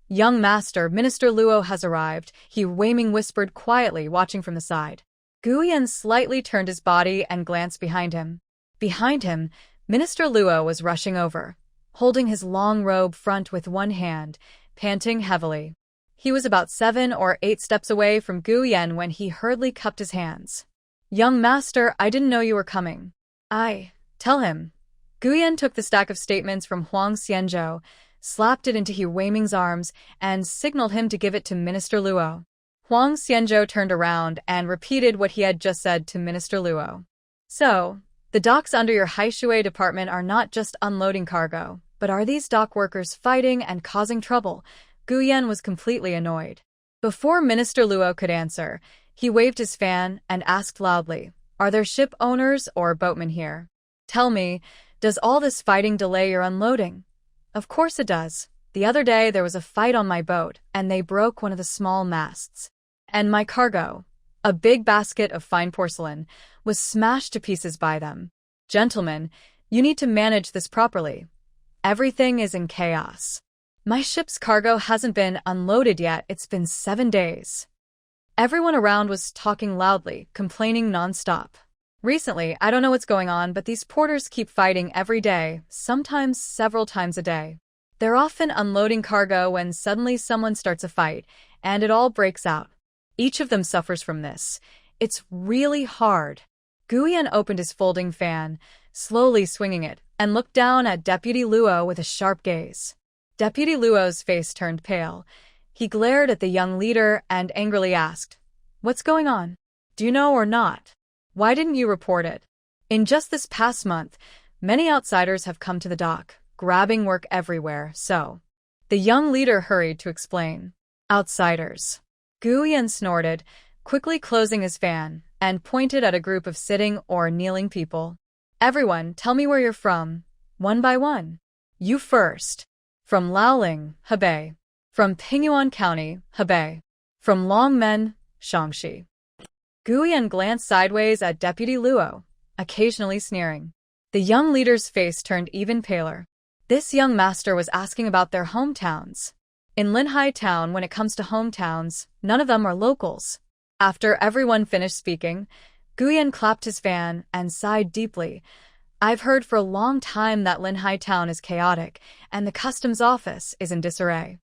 Young master, Minister Luo has arrived," he Weiming whispered quietly, watching from the side. Gu Yan slightly turned his body and glanced behind him. Behind him, Minister Luo was rushing over, holding his long robe front with one hand, panting heavily. He was about 7 or 8 steps away from Gu Yan when he hurriedly cupped his hands. "Young master, I didn't know you were coming." Tell him." Gu Yan took the stack of statements from Huang Xianzhou, slapped it into He Weiming's arms, and signaled him to give it to Minister Luo. Huang Xianzhou turned around and repeated what he had just said to Minister Luo. "So, the docks under your Haishui department are not just unloading cargo, but are these dock workers fighting and causing trouble?" Gu Yan was completely annoyed. Before Minister Luo could answer, he waved his fan and asked loudly, "Are there ship owners or boatmen here? Tell me, does all this fighting delay your unloading?" "Of course it does. The other day there was a fight on my boat, and they broke one of the small masts. And my cargo, a big basket of fine porcelain, was smashed to pieces by them. Gentlemen, you need to manage this properly. Everything is in chaos. My ship's cargo hasn't been unloaded yet. It's been 7 days." Everyone around was talking loudly, complaining nonstop. "Recently, I don't know what's going on, but these porters keep fighting every day, sometimes several times a day. They're often unloading cargo when suddenly someone starts a fight, and it all breaks out. Each of them suffers from this. It's really hard." Gu Yan opened his folding fan, slowly swinging it, and looked down at Deputy Luo with a sharp gaze. Deputy Luo's face turned pale. He glared at the young leader and angrily asked, "What's going on? Do you know or not? Why didn't you report it?" In just this past month, many outsiders have come to the dock, grabbing work everywhere, so. The young leader hurried to explain. "Outsiders." Gu Yan snorted, quickly closing his fan, and pointed at a group of sitting or kneeling people. "Everyone, tell me where you're from, one by one. You first." "From Laoling, Hebei." "From Pingyuan County, Hebei." "From Longmen, Shaanxi." Gu Yan glanced sideways at Deputy Luo, occasionally sneering. The young leader's face turned even paler. This young master was asking about their hometowns. In Linhai Town, when it comes to hometowns, none of them are locals. After everyone finished speaking, Gu Yan clapped his fan and sighed deeply. "I've heard for a long time that Linhai Town is chaotic, and the customs office is in disarray.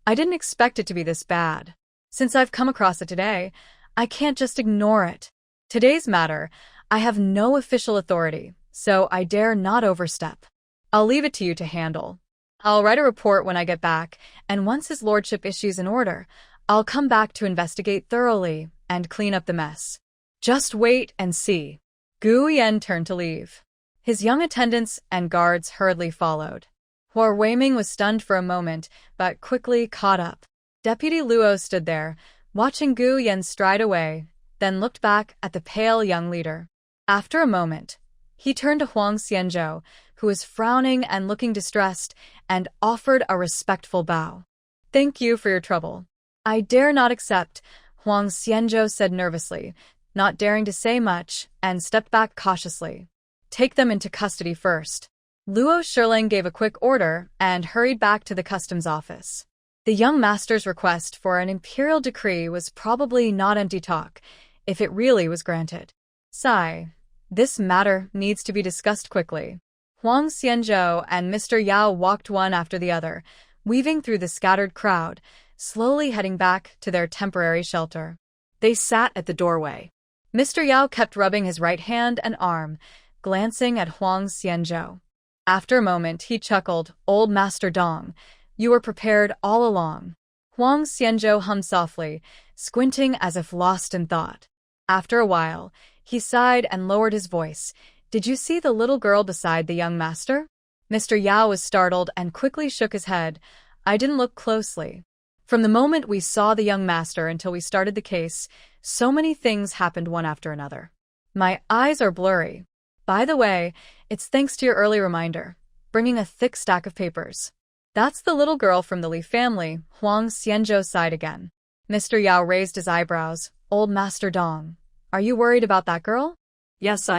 I didn't expect it to be this bad. Since I've come across it today, I can't just ignore it. Today's matter, I have no official authority, so I dare not overstep. I'll leave it to you to handle. I'll write a report when I get back, and once his lordship issues an order, I'll come back to investigate thoroughly and clean up the mess. Just wait and see." Gu Yan turned to leave. His young attendants and guards hurriedly followed. Hua Weiming was stunned for a moment, but quickly caught up. Deputy Luo stood there, watching Gu Yan stride away, then looked back at the pale young leader. After a moment, he turned to Huang Xianzhou, who was frowning and looking distressed, and offered a respectful bow. "Thank you for your trouble." "I dare not accept," Huang Xianzhou said nervously, not daring to say much, and stepped back cautiously. "Take them into custody first." Luo Shirling gave a quick order and hurried back to the customs office. The young master's request for an imperial decree was probably not empty talk, if it really was granted. Sigh. This matter needs to be discussed quickly. Huang Xianzhou and Mr. Yao walked one after the other, weaving through the scattered crowd, slowly heading back to their temporary shelter. They sat at the doorway. Mr. Yao kept rubbing his right hand and arm, glancing at Huang Xianzhou. After a moment, he chuckled, "Old Master Dong, you were prepared all along." Huang Xianzhou hummed softly, squinting as if lost in thought. After a while, he sighed and lowered his voice. Did you see the little girl beside the young master? Mr. Yao was startled and quickly shook his head. I didn't look closely. From the moment we saw the young master until we started the case, so many things happened one after another. My eyes are blurry. By the way, it's thanks to your early reminder, bringing a thick stack of papers. That's the little girl from the Li family, Huang Xianzhou sighed again. Mr. Yao raised his eyebrows. Old Master Dong, are you worried about that girl? Yes,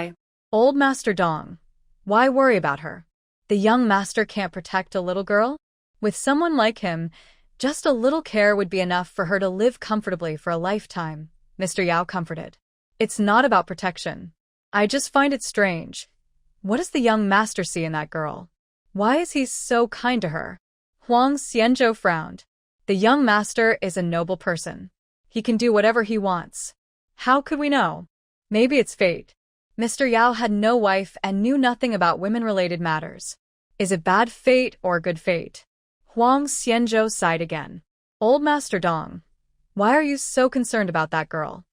Old Master Dong, why worry about her? The young master can't protect a little girl? With someone like him, just a little care would be enough for her to live comfortably for a lifetime, Mr. Yao comforted. It's not about protection. I just find it strange. What does the young master see in that girl? Why is he so kind to her? Huang Xianzhou frowned. The young master is a noble person. He can do whatever he wants. How could we know? Maybe it's fate. Mr. Yao had no wife and knew nothing about women-related matters. Is it bad fate or good fate? Huang Xianzhou sighed again. Old Master Dong, why are you so concerned about that girl?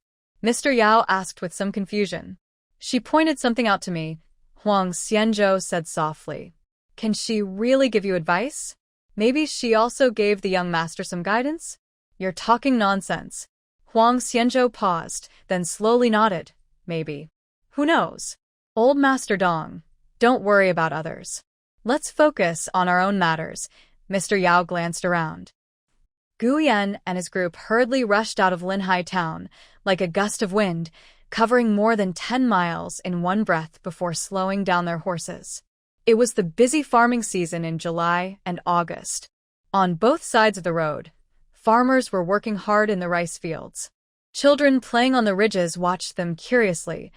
Mr. Yao asked with some confusion. She pointed something out to me, Huang Xianzhou said softly. Can she really give you advice? Maybe she also gave the young master some guidance? You're talking nonsense. Huang Xianzhou paused, then slowly nodded. Maybe. Who knows? Old Master Dong, don't worry about others. Let's focus on our own matters. Mr. Yao glanced around. Gu Yan and his group hurriedly rushed out of Linhai town, like a gust of wind, covering more than 10 miles in one breath before slowing down their horses. It was the busy farming season in July and August. On both sides of the road, farmers were working hard in the rice fields. Children playing on the ridges watched them curiously,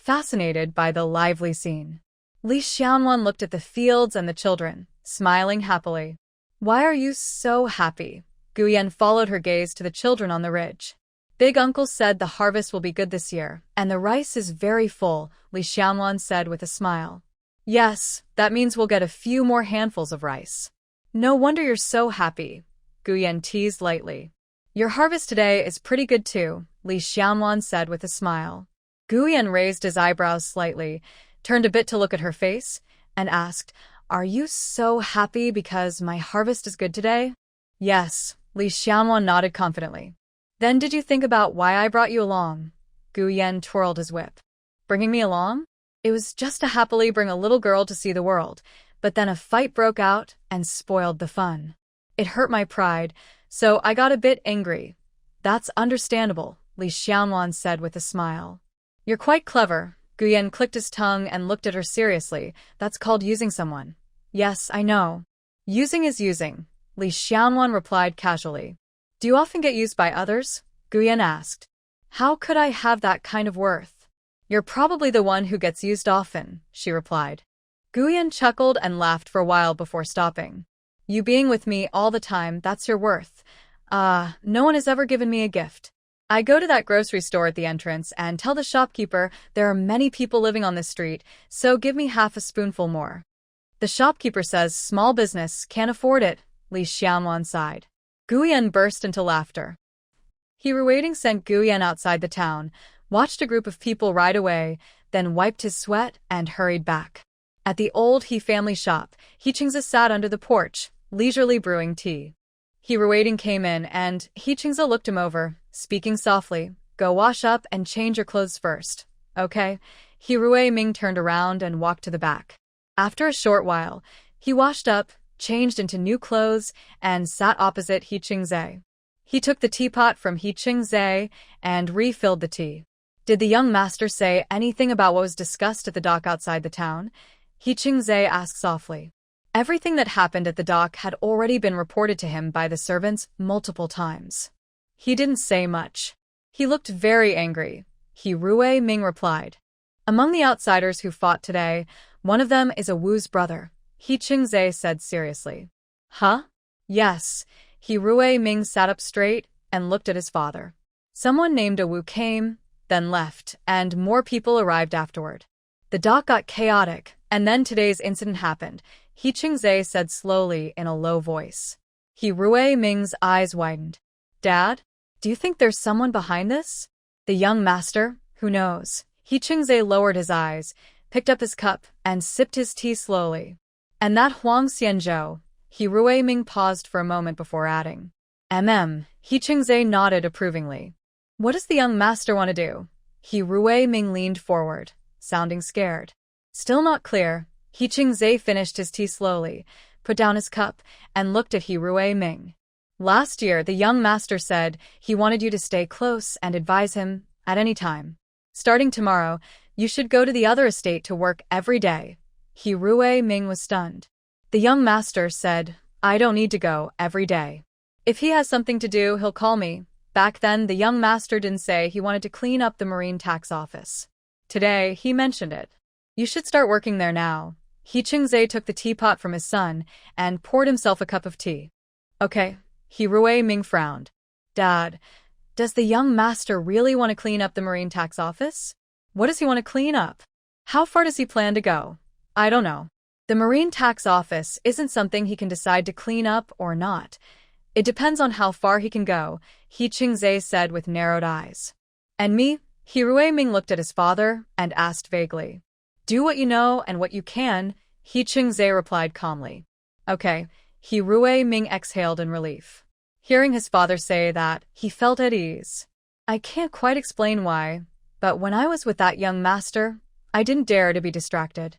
fascinated by the lively scene. Li Xianwan looked at the fields and the children, smiling happily. Why are you so happy? Guyan followed her gaze to the children on the ridge. Big Uncle said the harvest will be good this year, and the rice is very full, Li Xianwan said with a smile. Yes, that means we'll get a few more handfuls of rice. No wonder you're so happy, Guyan teased lightly. Your harvest today is pretty good too, Li Xianwan said with a smile. Guyan raised his eyebrows slightly, turned a bit to look at her face, and asked, Are you so happy because my harvest is good today? Yes, Li Xianwan nodded confidently. Then did you think about why I brought you along? Guyan twirled his whip. Bringing me along? It was just to happily bring a little girl to see the world, but then a fight broke out and spoiled the fun. It hurt my pride, so I got a bit angry. That's understandable, Li Xianwan said with a smile. You're quite clever. Guyan clicked his tongue and looked at her seriously. That's called using someone. Yes, I know. Using is using, Li Xianwan replied casually. Do you often get used by others? Guyan asked. How could I have that kind of worth? You're probably the one who gets used often, she replied. Guyan chuckled and laughed for a while before stopping. You being with me all the time, that's your worth. No one has ever given me a gift. I go to that grocery store at the entrance and tell the shopkeeper there are many people living on this street, so give me half a spoonful more. The shopkeeper says small business can't afford it, Li Xianwan sighed. Guyan burst into laughter. He waiting sent Guyan outside the town, watched a group of people ride away, then wiped his sweat and hurried back. At the old He family shop, He Chingza sat under the porch, leisurely brewing tea. He waiting came in and He Chingza looked him over, speaking softly, Go wash up and change your clothes first, okay? He Ming turned around and walked to the back. After a short while, he washed up, changed into new clothes, and sat opposite He Chingza. He took the teapot from He Chingza and refilled the tea. Did the young master say anything about what was discussed at the dock outside the town? He Chingza asked softly. Everything that happened at the dock had already been reported to him by the servants multiple times. He didn't say much. He looked very angry. He Ming replied. Among the outsiders who fought today, one of them is a Wu's brother, He Chingza said seriously. Huh? Yes. He Ming sat up straight and looked at his father. Someone named a Wu came, then left, and more people arrived afterward. The dock got chaotic, and then today's incident happened, He Chingza said slowly in a low voice. He Ming's eyes widened. Dad? Do you think there's someone behind this? The young master? Who knows? He Chingza lowered his eyes. picked up his cup, and sipped his tea slowly. And that Huang Xianzhou, He Ruiming paused for a moment before adding. He Qingzhe nodded approvingly. What does the young master want to do? He Ruiming leaned forward, sounding scared. Still not clear, He Qingzhe finished his tea slowly, put down his cup, and looked at He Ruiming. Last year, the young master said he wanted you to stay close and advise him at any time. Starting tomorrow, you should go to the other estate to work every day. He Ruiming was stunned. The young master said, I don't need to go every day. If he has something to do, he'll call me. Back then, the young master didn't say he wanted to clean up the marine tax office. Today, he mentioned it. You should start working there now. He Qingzhe took the teapot from his son and poured himself a cup of tea. Okay, He Ruiming frowned. Dad, does the young master really want to clean up the marine tax office? What does he want to clean up? How far does he plan to go? I don't know. The marine tax office isn't something he can decide to clean up or not. It depends on how far he can go, He Qingzhe said with narrowed eyes. And me? He Ruiming looked at his father and asked vaguely. Do what you know and what you can, He Qingzhe replied calmly. Okay, He Ruiming exhaled in relief. Hearing his father say that, he felt at ease. I can't quite explain why, but when I was with that young master, I didn't dare to be distracted.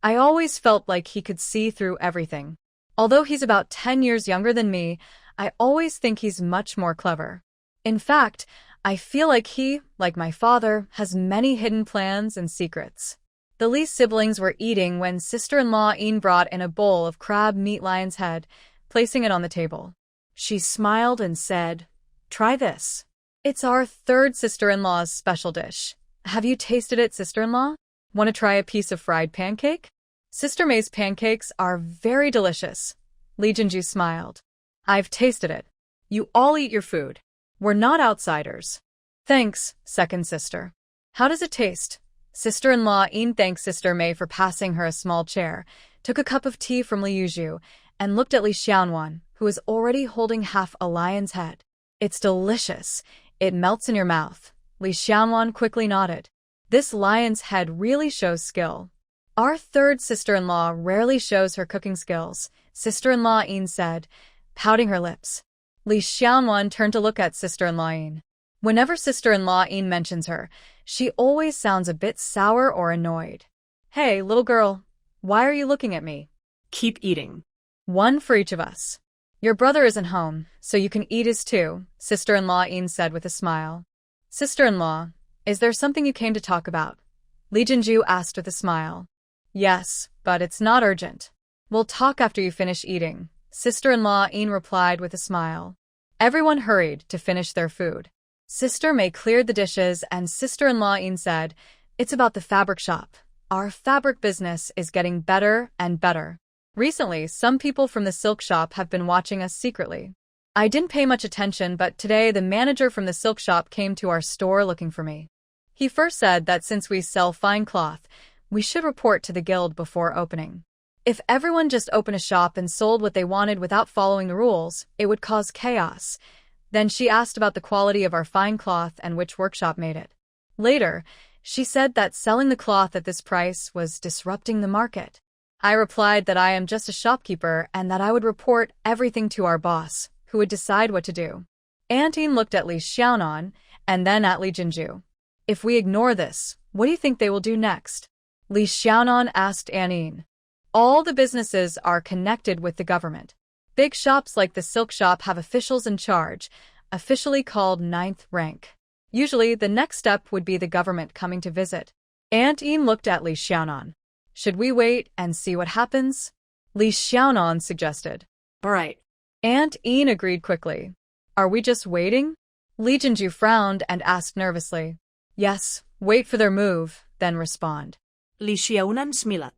I always felt like he could see through everything. Although he's about 10 years younger than me, I always think he's much more clever. In fact, I feel like he, like my father, has many hidden plans and secrets. The Li siblings were eating when sister-in-law Yin brought in a bowl of crab meat lion's head, placing it on the table. She smiled and said, Try this. It's our third sister-in-law's special dish. Have you tasted it, sister-in-law? Want to try a piece of fried pancake? Sister May's pancakes are very delicious. Li Jinju smiled. I've tasted it. You all eat your food. We're not outsiders. Thanks, second sister. How does it taste? Sister-in-law Yin thanked Sister May for passing her a small chair, took a cup of tea from Li Yuzhu, and looked at Li Xiaonan, who was already holding half a lion's head. It's delicious. It melts in your mouth. Li Xiaonan quickly nodded. This lion's head really shows skill. Our third sister-in-law rarely shows her cooking skills, sister-in-law Yin said, pouting her lips. Li Xiaonan turned to look at sister-in-law Yin. Whenever sister-in-law Yin mentions her, she always sounds a bit sour or annoyed. Hey, little girl, why are you looking at me? Keep eating. One for each of us. Your brother isn't home, so you can eat his too, sister-in-law Yin said with a smile. Sister-in-law, is there something you came to talk about? Li Jinju asked with a smile. Yes, but it's not urgent. We'll talk after you finish eating, sister-in-law Yin replied with a smile. Everyone hurried to finish their food. Sister May cleared the dishes and sister-in-law Yin said, It's about the fabric shop. Our fabric business is getting better and better. Recently, some people from the silk shop have been watching us secretly. I didn't pay much attention, but today the manager from the silk shop came to our store looking for me. He first said that since we sell fine cloth, we should report to the guild before opening. If everyone just opened a shop and sold what they wanted without following the rules, it would cause chaos. Then she asked about the quality of our fine cloth and which workshop made it. Later, she said that selling the cloth at this price was disrupting the market. I replied that I am just a shopkeeper and that I would report everything to our boss, who would decide what to do. Aunt Yin looked at Li Xiaonan and then at Li Jinju. If we ignore this, what do you think they will do next? Li Xiaonan asked Aunt Yin. All the businesses are connected with the government. Big shops like the silk shop have officials in charge, officially called ninth rank. Usually, the next step would be the government coming to visit. Aunt Yin looked at Li Xiaonan. Should we wait and see what happens? Li Xiaonan suggested. All right. Aunt Yin agreed quickly. Are we just waiting? Li Jinju frowned and asked nervously. Yes, wait for their move, then respond. Li Xiaonan smiled.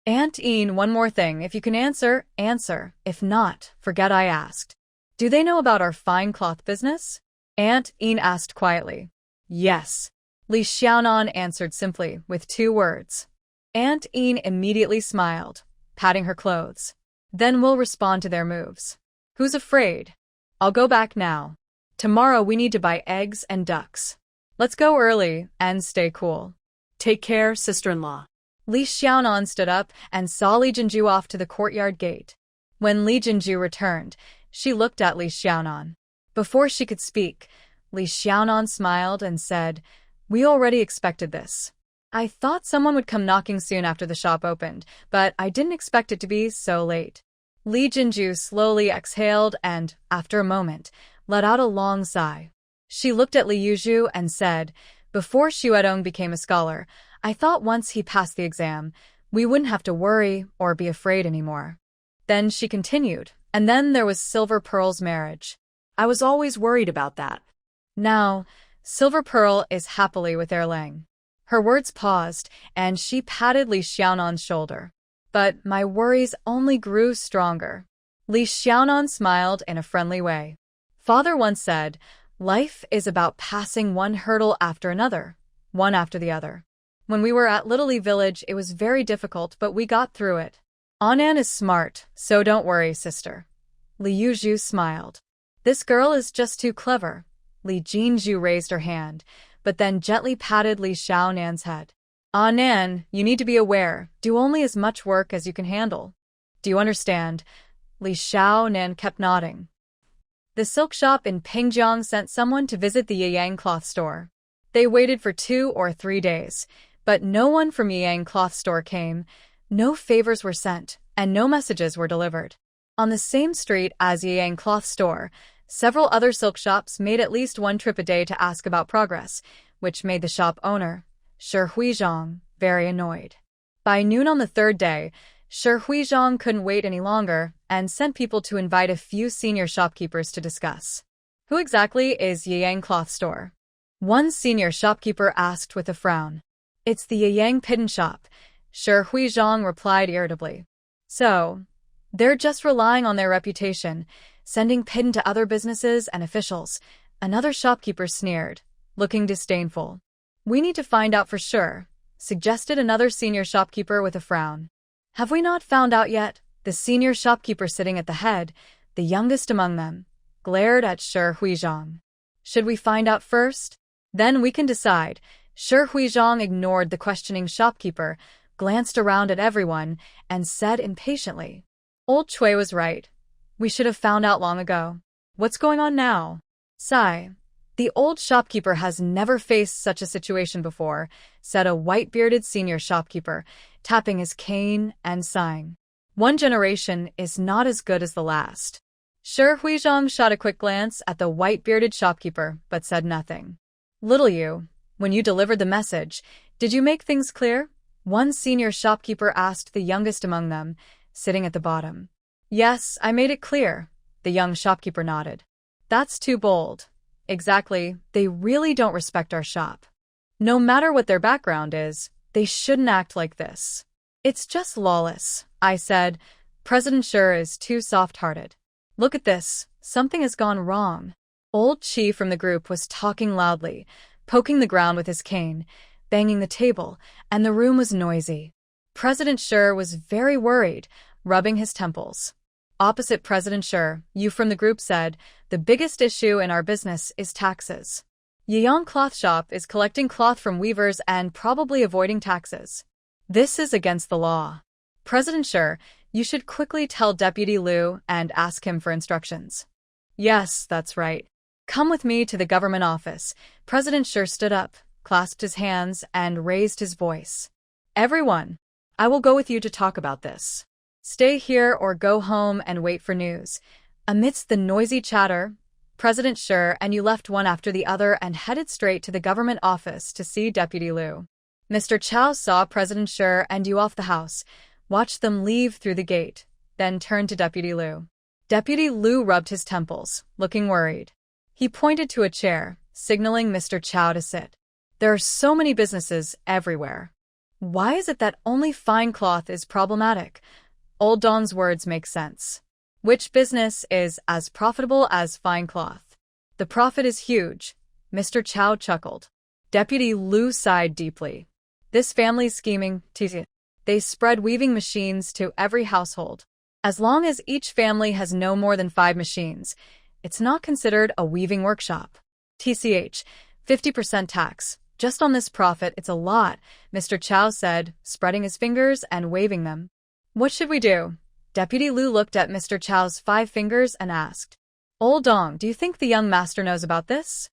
Aunt Yin, one more thing. If you can answer, answer. If not, forget I asked. Do they know about our fine cloth business? Aunt Yin asked quietly. Yes. Li Xiaonan answered simply, with 2 words. Aunt Yin immediately smiled, patting her clothes. Then we'll respond to their moves. Who's afraid? I'll go back now. Tomorrow we need to buy eggs and ducks. Let's go early and stay cool. Take care, sister-in-law. Li Xiaonan stood up and saw Li Jinju off to the courtyard gate. When Li Jinju returned, she looked at Li Xiaonan. Before she could speak, Li Xiaonan smiled and said, "We already expected this. I thought someone would come knocking soon after the shop opened, but I didn't expect it to be so late." Li Jinju slowly exhaled and, after a moment, let out a long sigh. She looked at Li Yuzhu and said, "Before Xuedong became a scholar, I thought once he passed the exam, we wouldn't have to worry or be afraid anymore." Then she continued, "And then there was Silver Pearl's marriage. I was always worried about that. Now, Silver Pearl is happily with Erlang." Her words paused, and she patted Li Xiaonan's shoulder. But my worries only grew stronger. Li Xiaonan smiled in a friendly way. Father once said, "Life is about passing one hurdle after another, one after the other." When we were at Little Li Village, it was very difficult, but we got through it. Anan is smart, so don't worry, sister. Li Yuzhu smiled. This girl is just too clever. Li Jinju raised her hand, but then gently patted Li Xiaonan's head. "Nan, you need to be aware. Do only as much work as you can handle. Do you understand?" Li Xiaonan kept nodding. The silk shop in Pingjiang sent someone to visit the Yiyang cloth store. They waited for 2 or 3 days, but no one from Yiyang cloth store came, no favors were sent, and no messages were delivered. On the same street as Yiyang cloth store, several other silk shops made at least one trip a day to ask about progress, which made the shop owner, Shi Huizhong, very annoyed. By noon on the 3rd day, Shi Huizhong couldn't wait any longer and sent people to invite a few senior shopkeepers to discuss. "Who exactly is Yiyang cloth store?" one senior shopkeeper asked with a frown. "It's the Yiyang Pidden shop," Shi Huizhong replied irritably. "So, they're just relying on their reputation, sending Pidden to other businesses and officials," another shopkeeper sneered, looking disdainful. "We need to find out for sure," suggested another senior shopkeeper with a frown. "Have we not found out yet?" The senior shopkeeper sitting at the head, the youngest among them, glared at Shi Huizhong. "Should we find out first? Then we can decide." Shi Huizhong ignored the questioning shopkeeper, glanced around at everyone, and said impatiently, "Old Chui was right. We should have found out long ago. What's going on now?" "Sigh. The old shopkeeper has never faced such a situation before," said a white-bearded senior shopkeeper, tapping his cane and sighing. "One generation is not as good as the last." Shi Huizhong shot a quick glance at the white-bearded shopkeeper, but said nothing. "Little you, when you delivered the message, did you make things clear?" one senior shopkeeper asked the youngest among them, sitting at the bottom. "Yes, I made it clear," the young shopkeeper nodded. "That's too bold. Exactly, they really don't respect our shop. No matter what their background is, they shouldn't act like this." "It's just lawless," I said. "President Shi is too soft-hearted. Look at this, something has gone wrong." Old Chi from the group was talking loudly, poking the ground with his cane, banging the table, and the room was noisy. President Shi was very worried, rubbing his temples. Opposite President Shi, Yu from the group said, "The biggest issue in our business is taxes. Yiyang Cloth Shop is collecting cloth from weavers and probably avoiding taxes. This is against the law. President Shi, you should quickly tell Deputy Liu and ask him for instructions." "Yes, that's right. Come with me to the government office." President Shi stood up, clasped his hands, and raised his voice. "Everyone, I will go with you to talk about this. Stay here or go home and wait for news." Amidst the noisy chatter, President Shi and Yu left one after the other and headed straight to the government office to see Deputy Liu. Mr. Chao saw President Shi and Yu off the house, watched them leave through the gate, then turned to Deputy Liu. Deputy Liu rubbed his temples, looking worried. He pointed to a chair, signaling Mr. Chao to sit. "There are so many businesses everywhere. Why is it that only fine cloth is problematic?" Old Dong's words make sense. "Which business is as profitable as fine cloth?" "The profit is huge," Mr. Chao chuckled. Deputy Liu sighed deeply. "This family's scheming, they spread weaving machines to every household. As long as each family has no more than 5 machines, it's not considered a weaving workshop. 50% tax, Just on this profit, it's a lot, Mr. Chow said, spreading his fingers and waving them. What should we do? Deputy Lu looked at Mr. Chow's 5 fingers and asked. Old Dong, do you think the young master knows about this?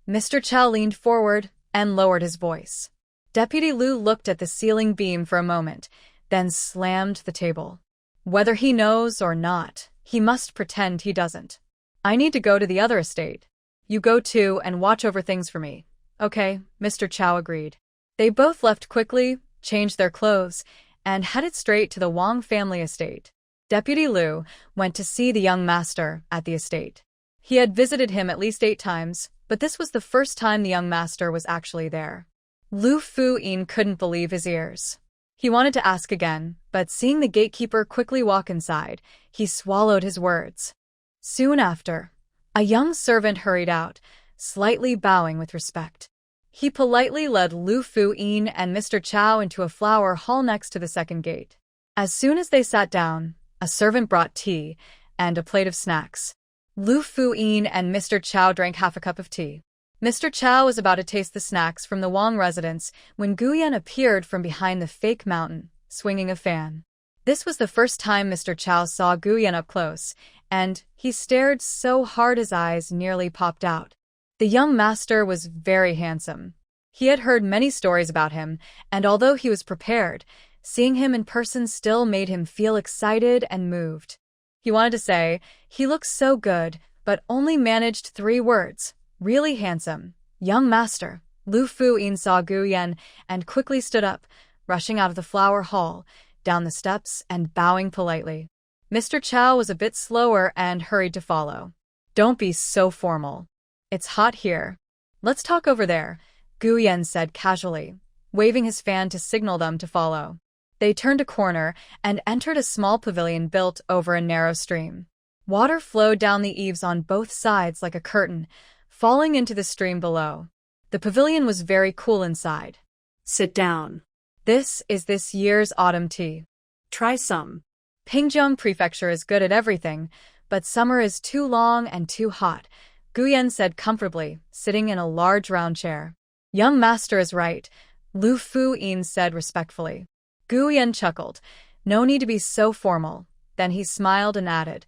Mr. Chow leaned forward and lowered his voice. Deputy Lu looked at the ceiling beam for a moment, then slammed the table. Whether he knows or not, he must pretend he doesn't. I need to go to the other estate. You go too and watch over things for me. Okay, Mr. Chow agreed. They both left quickly, changed their clothes, and headed straight to the Wang family estate. Deputy Lu went to see the young master at the estate. He had visited him at least 8 times, but this was the first time the young master was actually there. Lu Fu-yin couldn't believe his ears. He wanted to ask again, but seeing the gatekeeper quickly walk inside, he swallowed his words. Soon after, a young servant hurried out, slightly bowing with respect. He politely led Lu Fu-yin and Mr. Chow into a flower hall next to the second gate. As soon as they sat down, a servant brought tea and a plate of snacks. Lu Fu-yin and Mr. Chow drank half a cup of tea. Mr. Chow was about to taste the snacks from the Wang residence when Guyan appeared from behind the fake mountain, swinging a fan. This was the first time Mr. Chow saw Guyan up close, and he stared so hard his eyes nearly popped out. The young master was very handsome. He had heard many stories about him, and although he was prepared, seeing him in person still made him feel excited and moved. He wanted to say, he looks so good, but only managed 3 words. Really handsome. Young master. Lu Fu-yin saw Guyan and quickly stood up, rushing out of the flower hall, down the steps and bowing politely. Mr. Chow was a bit slower and hurried to follow. Don't be so formal. It's hot here. Let's talk over there, Guyan said casually, waving his fan to signal them to follow. They turned a corner and entered a small pavilion built over a narrow stream. Water flowed down the eaves on both sides like a curtain, falling into the stream below. The pavilion was very cool inside. Sit down. This is this year's autumn tea. Try some. Pingjiang Prefecture is good at everything, but summer is too long and too hot, Guyan said comfortably, sitting in a large round chair. Young master is right, Lu Fu-yin said respectfully. Guyan chuckled. No need to be so formal. Then he smiled and added,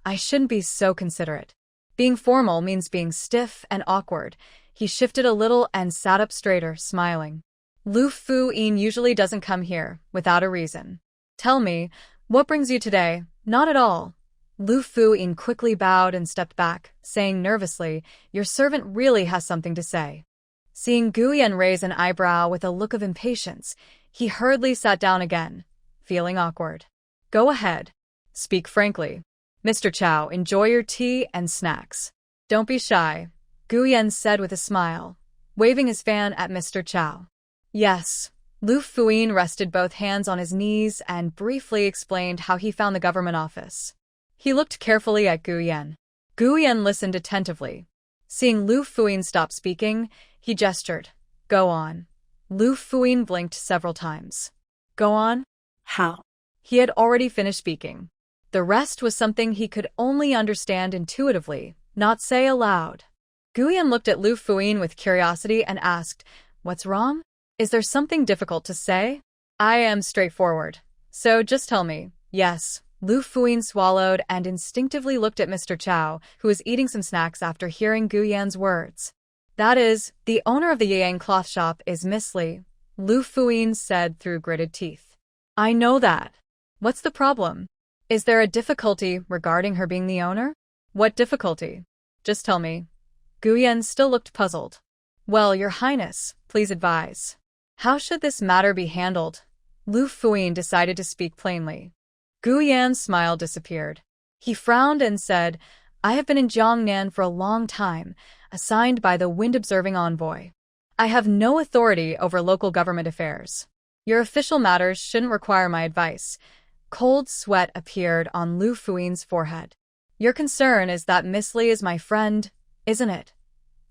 I shouldn't be so considerate. Being formal means being stiff and awkward. He shifted a little and sat up straighter, smiling. Lu Fu-yin usually doesn't come here without a reason. Tell me, what brings you today? Not at all. Lu Fu-yin quickly bowed and stepped back, saying nervously, Your servant really has something to say. Seeing Guyan raise an eyebrow with a look of impatience, he hurriedly sat down again, feeling awkward. Go ahead. Speak frankly. Mr. Chow, enjoy your tea and snacks. Don't be shy, Guyan said with a smile, waving his fan at Mr. Chow. Yes. Lu Fu-yin rested both hands on his knees and briefly explained how he found the government office. He looked carefully at Guyan. Guyan listened attentively. Seeing Lu Fu-yin stop speaking, he gestured. Go on. Lu Fu-yin blinked several times. Go on? How? He had already finished speaking. The rest was something he could only understand intuitively, not say aloud. Guyan looked at Lu Fu-yin with curiosity and asked, What's wrong? Is there something difficult to say? I am straightforward. So just tell me. Yes. Lu Fu-yin swallowed and instinctively looked at Mr. Chow, who was eating some snacks after hearing Guyan's words. That is, the owner of the Yang cloth shop is Miss Li, Lu Fu-yin said through gritted teeth. I know that. What's the problem? Is there a difficulty regarding her being the owner? What difficulty? Just tell me. Guyan still looked puzzled. Well, Your Highness, please advise. How should this matter be handled? Lu Fu-yin decided to speak plainly. Guyan's smile disappeared. He frowned and said, I have been in Jiangnan for a long time, assigned by the wind-observing envoy. I have no authority over local government affairs. Your official matters shouldn't require my advice. Cold sweat appeared on Lu Fu-yin's forehead. Your concern is that Miss Li is my friend, isn't it?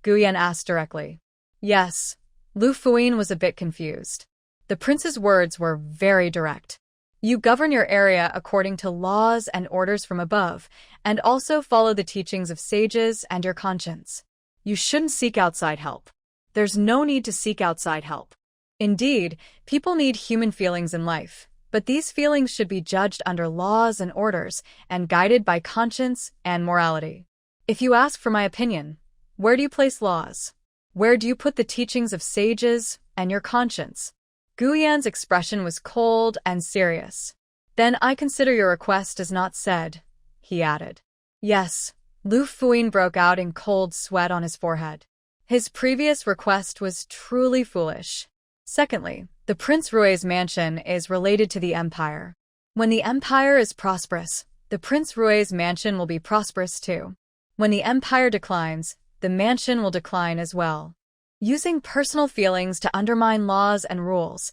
Guyan asked directly. Yes. Lu Fu-yin was a bit confused. The prince's words were very direct. You govern your area according to laws and orders from above, and also follow the teachings of sages and your conscience. You shouldn't seek outside help. There's no need to seek outside help. Indeed, people need human feelings in life, but these feelings should be judged under laws and orders and guided by conscience and morality. If you ask for my opinion, where do you place laws? Where do you put the teachings of sages and your conscience? Guyan's expression was cold and serious. Then I consider your request as not said, he added. Yes, Lu Fuyin broke out in cold sweat on his forehead. His previous request was truly foolish. Secondly, the Prince Rui's mansion is related to the empire. When the empire is prosperous, the Prince Rui's mansion will be prosperous too. When the empire declines, the mansion will decline as well. Using personal feelings to undermine laws and rules,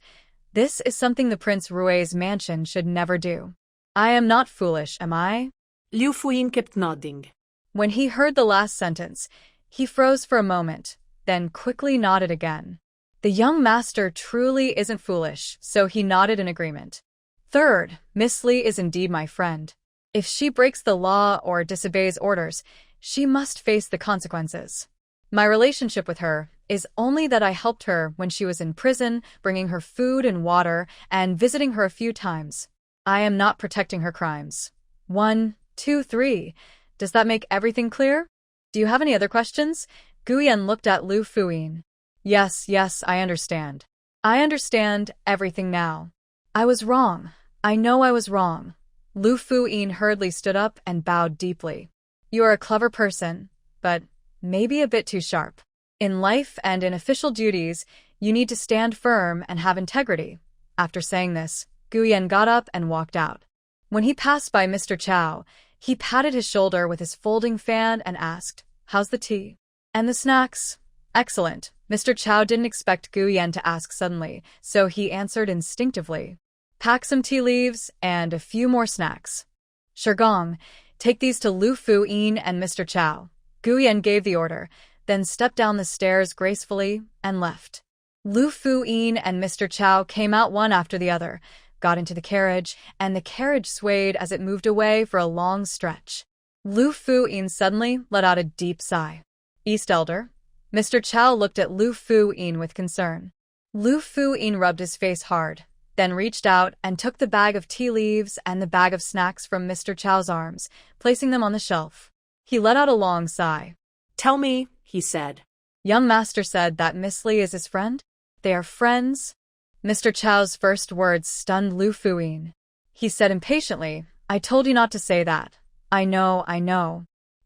this is something the Prince Rui's mansion should never do. I am not foolish, am I? Liu Fuyin kept nodding. When he heard the last sentence, he froze for a moment, then quickly nodded again. The young master truly isn't foolish, so he nodded in agreement. Third, Miss Li is indeed my friend. If she breaks the law or disobeys orders, she must face the consequences. My relationship with her is only that I helped her when she was in prison, bringing her food and water, and visiting her a few times. I am not protecting her crimes. 1, 2, 3. Does that make everything clear? Do you have any other questions? Guyan looked at Lu Fuyin. Yes, I understand. I understand everything now. I was wrong. I know I was wrong. Lu Fuyin hurriedly stood up and bowed deeply. You are a clever person, but maybe a bit too sharp. In life and in official duties, you need to stand firm and have integrity. After saying this, Guyan got up and walked out. When he passed by Mr. Chow, he patted his shoulder with his folding fan and asked, "How's the tea? And the snacks?" "Excellent." Mr. Chow didn't expect Guyan to ask suddenly, so he answered instinctively. "Pack some tea leaves and a few more snacks. Shirgong, take these to Lu Fuyin and Mr. Chow." Guyan gave the order, then stepped down the stairs gracefully and left. Lu Fuyin and Mr. Chow came out one after the other, got into the carriage, and the carriage swayed as it moved away for a long stretch. Lu Fuyin suddenly let out a deep sigh. "East Elder?" Mr. Chow looked at Lu Fuyin with concern. Lu Fuyin rubbed his face hard, then reached out and took the bag of tea leaves and the bag of snacks from Mr. Chow's arms, placing them on the shelf. He let out a long sigh. "Tell me," he said. Young master said that Miss Li is his friend? They are friends? Mr. Chow's first words stunned Lu Fuyin. He said impatiently, "I told you not to say that. I know.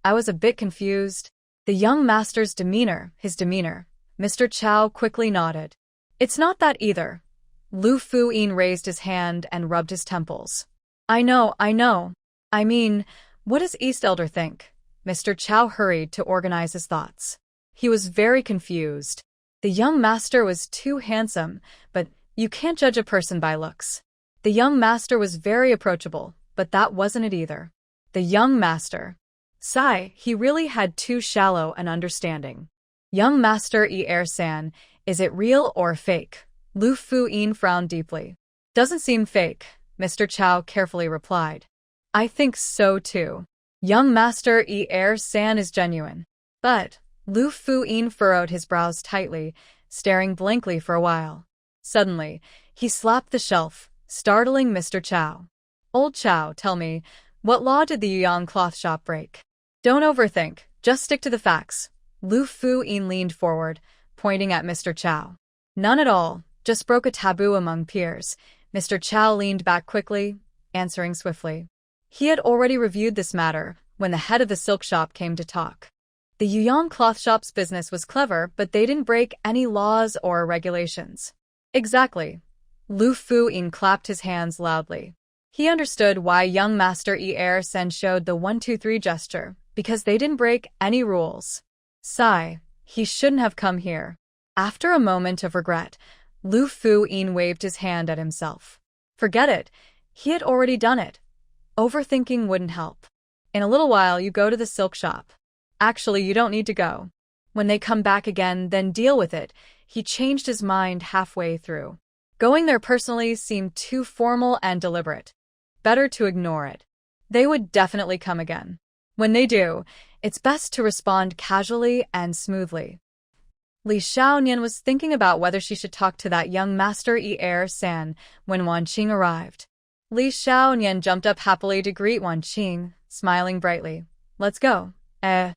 I was a bit confused." The young master's demeanor, Mr. Chow quickly nodded. "It's not that either." Lu Fuyin raised his hand and rubbed his temples. I know. I mean, what does East Elder think?" Mr. Chow hurried to organize his thoughts. He was very confused. The young master was too handsome, but you can't judge a person by looks. The young master was very approachable, but that wasn't it either. The young master. Sigh, he really had too shallow an understanding. Young master Er-san, is it real or fake? Lu Fuyin frowned deeply. Doesn't seem fake, Mr. Chow carefully replied. I think so too. Young master Er-san is genuine. But, Lu Fuyin furrowed his brows tightly, staring blankly for a while. Suddenly, he slapped the shelf, startling Mr. Chow. Old Chow, tell me, what law did the Yuyang cloth shop break? Don't overthink, just stick to the facts. Lu Fuyin leaned forward, pointing at Mr. Chow. None at all, just broke a taboo among peers. Mr. Chow leaned back quickly, answering swiftly. He had already reviewed this matter when the head of the silk shop came to talk. The Yuyang cloth shop's business was clever, but they didn't break any laws or regulations. Exactly. Lu Fuyin clapped his hands loudly. He understood why young master Er-san showed the 1-2-3 gesture, because they didn't break any rules. Sigh, he shouldn't have come here. After a moment of regret, Lu Fuyin waved his hand at himself. Forget it, he had already done it. Overthinking wouldn't help. In a little while you go to the silk shop. Actually, you don't need to go. When they come back again, then deal with it. He changed his mind halfway through. Going there personally seemed too formal and deliberate. Better to ignore it. They would definitely come again. When they do, it's best to respond casually and smoothly. Li Xiaonian was thinking about whether she should talk to that young master San when Wan Qing arrived. Li Xiaonian jumped up happily to greet Wan Qing, smiling brightly. Let's go. Why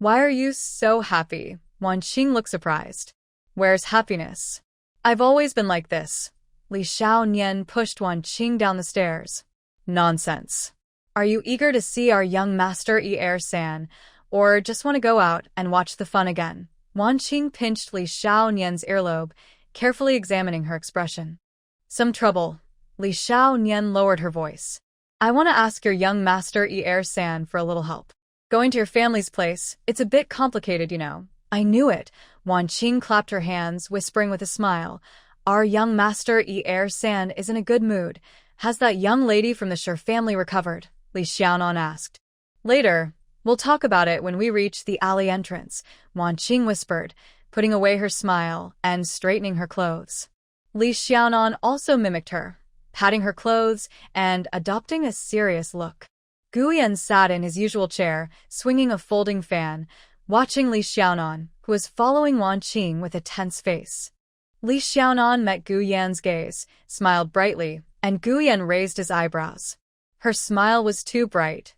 are you so happy? Wan Qing looked surprised. Where's happiness? I've always been like this. Li Xiaonian pushed Wan Qing down the stairs. Nonsense. Are you eager to see our young master San, or just want to go out and watch the fun again? Wan Qing pinched Li Xiaonian's earlobe, carefully examining her expression. Some trouble. Li Xiaonian lowered her voice. I want to ask your young master San for a little help. Going to your family's place, it's a bit complicated, you know. I knew it. Wan Qing clapped her hands, whispering with a smile. Our young master San is in a good mood. Has that young lady from the Sher family recovered? Li Xiaonan asked. Later. We'll talk about it when we reach the alley entrance, Wan Qing whispered, putting away her smile and straightening her clothes. Li Xiaonan also mimicked her, patting her clothes and adopting a serious look. Guyan sat in his usual chair, swinging a folding fan, watching Li Xiaonan, who was following Wan Qing with a tense face. Li Xiaonan met Guyan's gaze, smiled brightly, and Guyan raised his eyebrows. Her smile was too bright.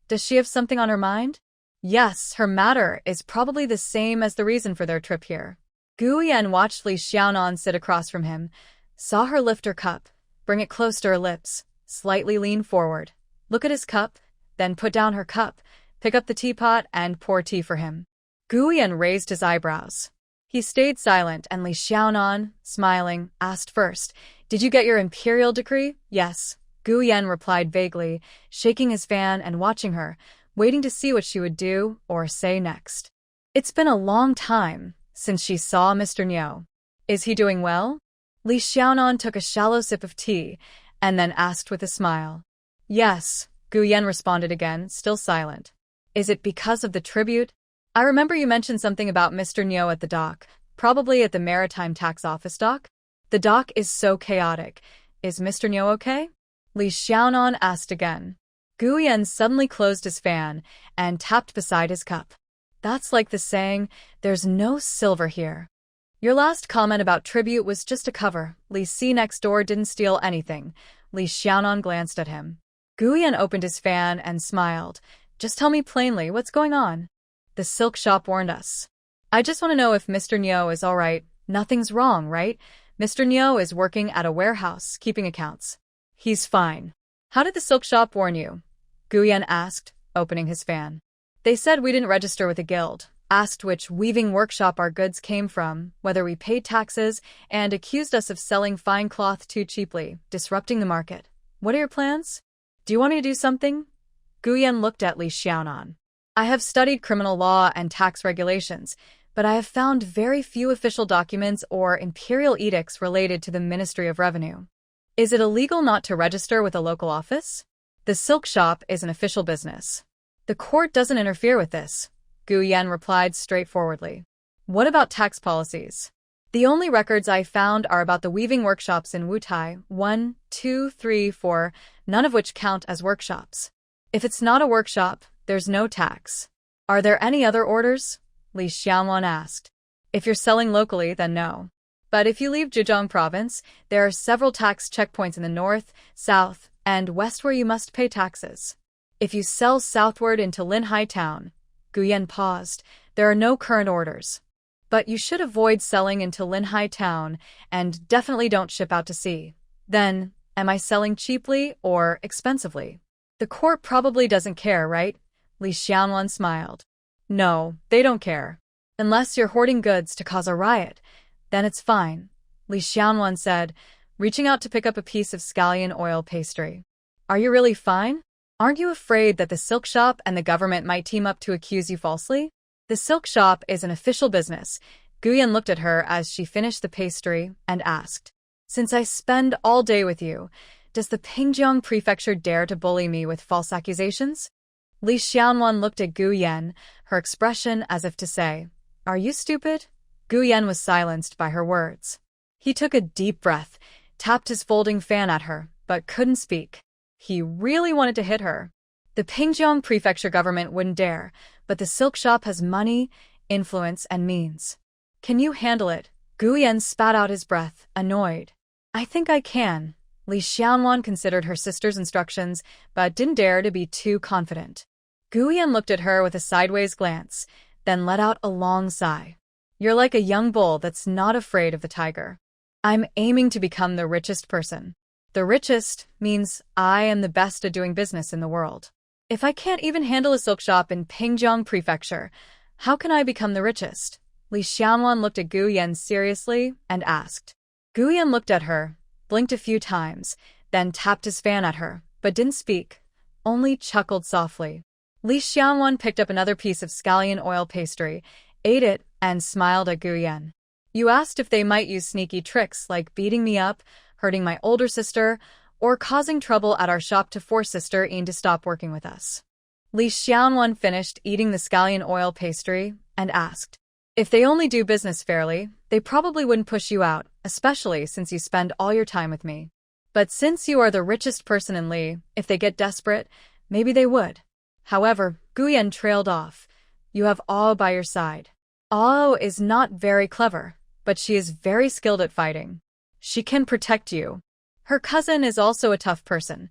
Does she have something on her mind? Yes, her matter is probably the same as the reason for their trip here. Guyan watched Li Xiaonan sit across from him, saw her lift her cup, bring it close to her lips, slightly lean forward, look at his cup, then put down her cup, pick up the teapot, and pour tea for him. Guyan raised his eyebrows. He stayed silent, and Li Xiaonan, smiling, asked first, Did you get your imperial decree? Yes. Guyan replied vaguely, shaking his fan and watching her, waiting to see what she would do or say next. It's been a long time since she saw Mr. Niu. Is he doing well? Li Xiaonan took a shallow sip of tea and then asked with a smile. Yes, Guyan responded again, still silent. Is it because of the tribute? I remember you mentioned something about Mr. Niu at the dock, probably at the Maritime Tax Office dock. The dock is so chaotic. Is Mr. Niu okay? Li Xiaonan asked again. Guyan suddenly closed his fan and tapped beside his cup. That's like the saying, there's no silver here. Your last comment about tribute was just a cover. Li Si next door didn't steal anything. Li Xiaonan glanced at him. Guyan opened his fan and smiled. Just tell me plainly what's going on. The silk shop warned us. I just want to know if Mr. Niu is all right. Nothing's wrong, right? Mr. Niu is working at a warehouse, keeping accounts. He's fine. How did the silk shop warn you? Guyan asked, opening his fan. They said we didn't register with a guild, asked which weaving workshop our goods came from, whether we paid taxes, and accused us of selling fine cloth too cheaply, disrupting the market. What are your plans? Do you want me to do something? Guyan looked at Li Xiaonan. I have studied criminal law and tax regulations, but I have found very few official documents or imperial edicts related to the Ministry of Revenue. Is it illegal not to register with a local office? The silk shop is an official business. The court doesn't interfere with this, Guyan replied straightforwardly. What about tax policies? The only records I found are about the weaving workshops in Wutai, 1, 2, 3, 4, none of which count as workshops. If it's not a workshop, there's no tax. Are there any other orders? Li Xiaonan asked. If you're selling locally, then no. But if you leave Zhejiang province, there are several tax checkpoints in the north, south, and west where you must pay taxes. If you sell southward into Linhai town, Guyan paused, there are no current orders. But you should avoid selling into Linhai town and definitely don't ship out to sea. Then, am I selling cheaply or expensively? The court probably doesn't care, right? Li Xiaonan smiled. No, they don't care. Unless you're hoarding goods to cause a riot, then it's fine, Li Xiaonan said, reaching out to pick up a piece of scallion oil pastry. Are you really fine? Aren't you afraid that the silk shop and the government might team up to accuse you falsely? The silk shop is an official business. Guyan looked at her as she finished the pastry and asked, Since I spend all day with you, does the Pingjiang prefecture dare to bully me with false accusations? Li Xiaonan looked at Guyan, her expression as if to say, Are you stupid? Guyan was silenced by her words. He took a deep breath, tapped his folding fan at her, but couldn't speak. He really wanted to hit her. The Pingjiang prefecture government wouldn't dare, but the silk shop has money, influence, and means. Can you handle it? Gu Yan spat out his breath, annoyed. I think I can. Li Xianwan considered her sister's instructions, but didn't dare to be too confident. Gu Yan looked at her with a sideways glance, then let out a long sigh. You're like a young bull that's not afraid of the tiger. I'm aiming to become the richest person. The richest means I am the best at doing business in the world. If I can't even handle a silk shop in Pingjiang Prefecture, how can I become the richest? Li Xianwan looked at Gu Yan seriously and asked. Gu Yan looked at her, blinked a few times, then tapped his fan at her, but didn't speak, only chuckled softly. Li Xianwan picked up another piece of scallion oil pastry, ate it, and smiled at Gu Yan. You asked if they might use sneaky tricks like beating me up, hurting my older sister, or causing trouble at our shop to force Sister Yin to stop working with us. Li Xianwan finished eating the scallion oil pastry and asked, if they only do business fairly, they probably wouldn't push you out, especially since you spend all your time with me. But since you are the richest person in Li, if they get desperate, maybe they would. However, Gu Yan trailed off. You have Ao by your side. Ao is not very clever, but she is very skilled at fighting. She can protect you. Her cousin is also a tough person.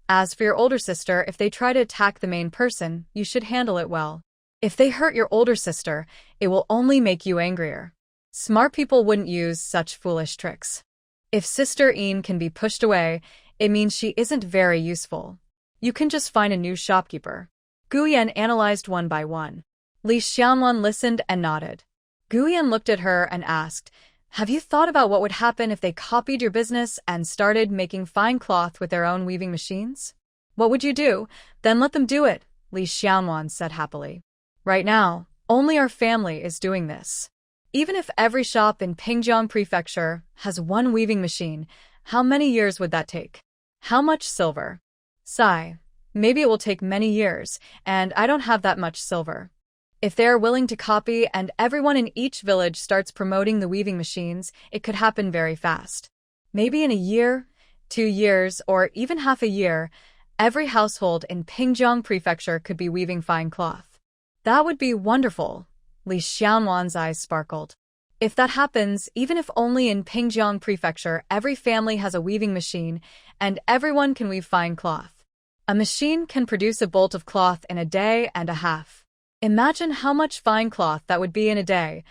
As for your older sister, if they try to attack the main person, you should handle it well. If they hurt your older sister, it will only make you angrier. Smart people wouldn't use such foolish tricks. If Sister Yin can be pushed away, it means she isn't very useful. You can just find a new shopkeeper. Gu Yan analyzed one by one. Li Xianwan listened and nodded. Gu Yan looked at her and asked, have you thought about what would happen if they copied your business and started making fine cloth with their own weaving machines? What would you do? Then let them do it, Li Xianwan said happily. Right now, only our family is doing this. Even if every shop in Pingjiang Prefecture has one weaving machine, how many years would that take? How much silver? Sigh. Maybe it will take many years, and I don't have that much silver. If they are willing to copy and everyone in each village starts promoting the weaving machines, it could happen very fast. Maybe in a year, 2 years, or even half a year, every household in Pingjiang Prefecture could be weaving fine cloth. That would be wonderful. Li Xianwan's eyes sparkled. If that happens, even if only in Pingjiang Prefecture every family has a weaving machine and everyone can weave fine cloth. A machine can produce a bolt of cloth in a day and a half. Imagine how much fine cloth that would be in a day.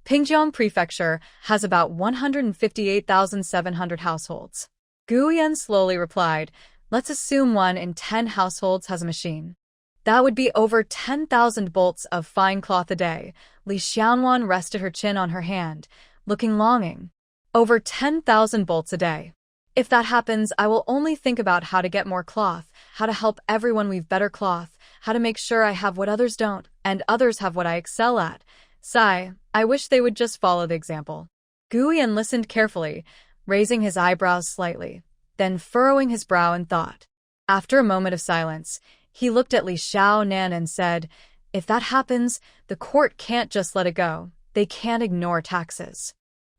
Pingjiang Prefecture has about 158,700 households. Gu Yan slowly replied, let's assume 1 in 10 households has a machine. That would be over 10,000 bolts of fine cloth a day. Li Xianwan rested her chin on her hand, looking longing. Over 10,000 bolts a day. If that happens, I will only think about how to get more cloth, how to help everyone weave better cloth, how to make sure I have what others don't, and others have what I excel at. Sigh, I wish they would just follow the example. Gu Yan listened carefully, raising his eyebrows slightly, then furrowing his brow in thought. After a moment of silence, he looked at Li Xiaonan and said, if that happens, the court can't just let it go. They can't ignore taxes.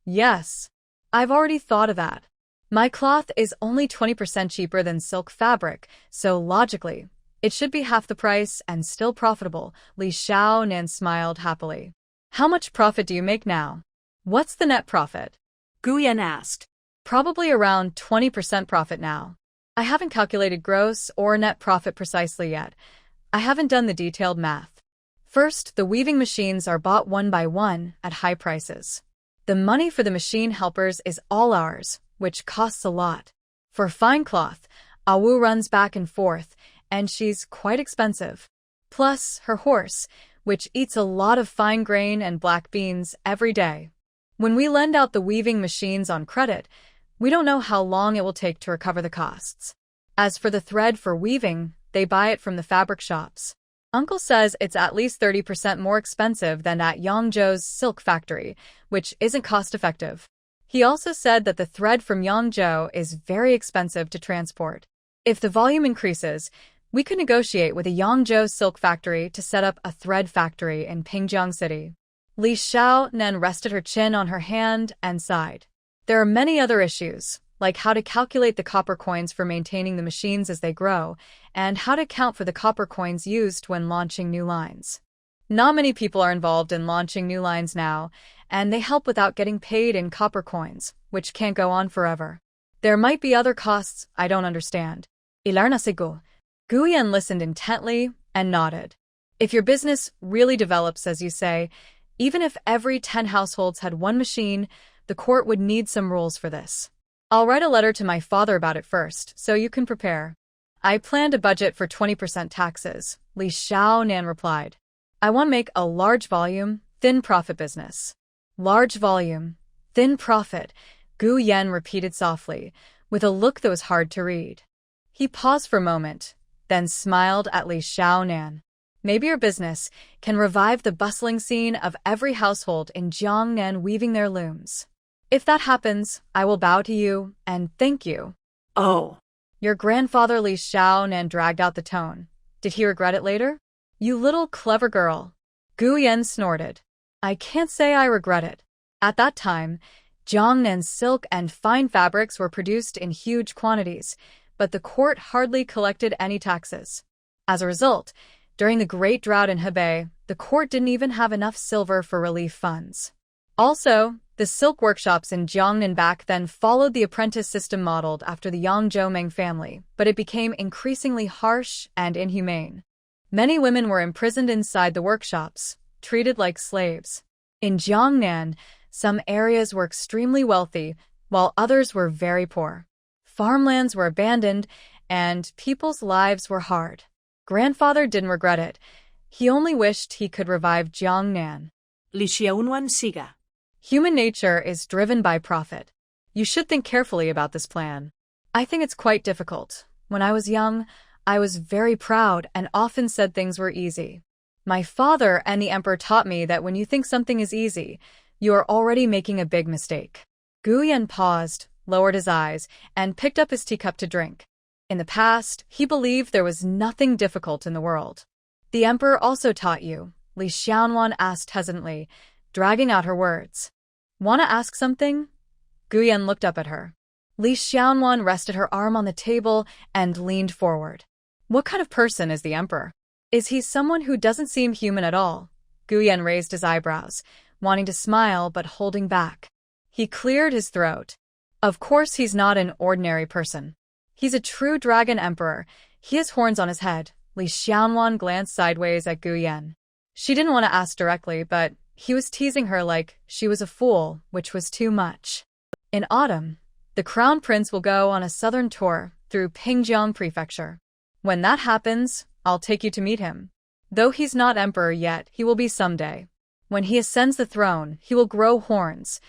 Yes, I've already thought of that. My cloth is only 20% cheaper than silk fabric, so logically, it should be half the price and still profitable. Li Xiaonan smiled happily. How much profit do you make now? What's the net profit? Gu Yan asked. Probably around 20% profit now. I haven't calculated gross or net profit precisely yet. I haven't done the detailed math. First, the weaving machines are bought one by one at high prices. The money for the machine helpers is all ours, which costs a lot. For fine cloth, Awu runs back and forth, and she's quite expensive. Plus, her horse, which eats a lot of fine grain and black beans every day. When we lend out the weaving machines on credit, we don't know how long it will take to recover the costs. As for the thread for weaving, they buy it from the fabric shops. Uncle says it's at least 30% more expensive than at Yangzhou's silk factory, which isn't cost-effective. He also said that the thread from Yangzhou is very expensive to transport. If the volume increases, we could negotiate with a Yangzhou silk factory to set up a thread factory in Pingjiang City. Li Xiaonan rested her chin on her hand and sighed. There are many other issues, like how to calculate the copper coins for maintaining the machines as they grow, and how to account for the copper coins used when launching new lines. Not many people are involved in launching new lines now, and they help without getting paid in copper coins, which can't go on forever. There might be other costs I don't understand. Ilarna Sego. Guyen listened intently and nodded. If your business really develops, as you say, even if every 10 households had one machine, the court would need some rules for this. I'll write a letter to my father about it first, so you can prepare. I planned a budget for 20% taxes, Li Xiaonan replied. I want to make a large volume, thin profit business. Large volume, thin profit, Gu Yan repeated softly, with a look that was hard to read. He paused for a moment, then smiled at Li Xiaonan. Maybe your business can revive the bustling scene of every household in Jiangnan weaving their looms. If that happens, I will bow to you and thank you. Oh. Your grandfather Li Xiaonan dragged out the tone. Did he regret it later? You little clever girl. Gu Yan snorted. I can't say I regret it. At that time, Jiangnan's silk and fine fabrics were produced in huge quantities, but the court hardly collected any taxes. As a result, during the Great Drought in Hebei, the court didn't even have enough silver for relief funds. Also, the silk workshops in Jiangnan back then followed the apprentice system modeled after the Yangzhou Meng family, but it became increasingly harsh and inhumane. Many women were imprisoned inside the workshops, treated like slaves. In Jiangnan, some areas were extremely wealthy, while others were very poor. Farmlands were abandoned, and people's lives were hard. Grandfather didn't regret it. He only wished he could revive Jiangnan. Li Xiaonan siga. Human nature is driven by profit. You should think carefully about this plan. I think it's quite difficult. When I was young, I was very proud and often said things were easy. My father and the emperor taught me that when you think something is easy, you are already making a big mistake. Gu Yan paused, lowered his eyes, and picked up his teacup to drink. In the past, he believed there was nothing difficult in the world. The emperor also taught you, Li Xiaonan asked hesitantly, dragging out her words. Want to ask something? Gu Yan looked up at her. Li Xiaonan rested her arm on the table and leaned forward. What kind of person is the emperor? Is he someone who doesn't seem human at all? Gu Yan raised his eyebrows, wanting to smile but holding back. He cleared his throat. Of course he's not an ordinary person. He's a true dragon emperor. He has horns on his head. Li Xiaonan glanced sideways at Gu Yan. She didn't want to ask directly, but he was teasing her like she was a fool, which was too much. In autumn, the crown prince will go on a southern tour through Pingjiang Prefecture. When that happens, I'll take you to meet him. Though he's not emperor yet, he will be someday. When he ascends the throne, he will grow horns.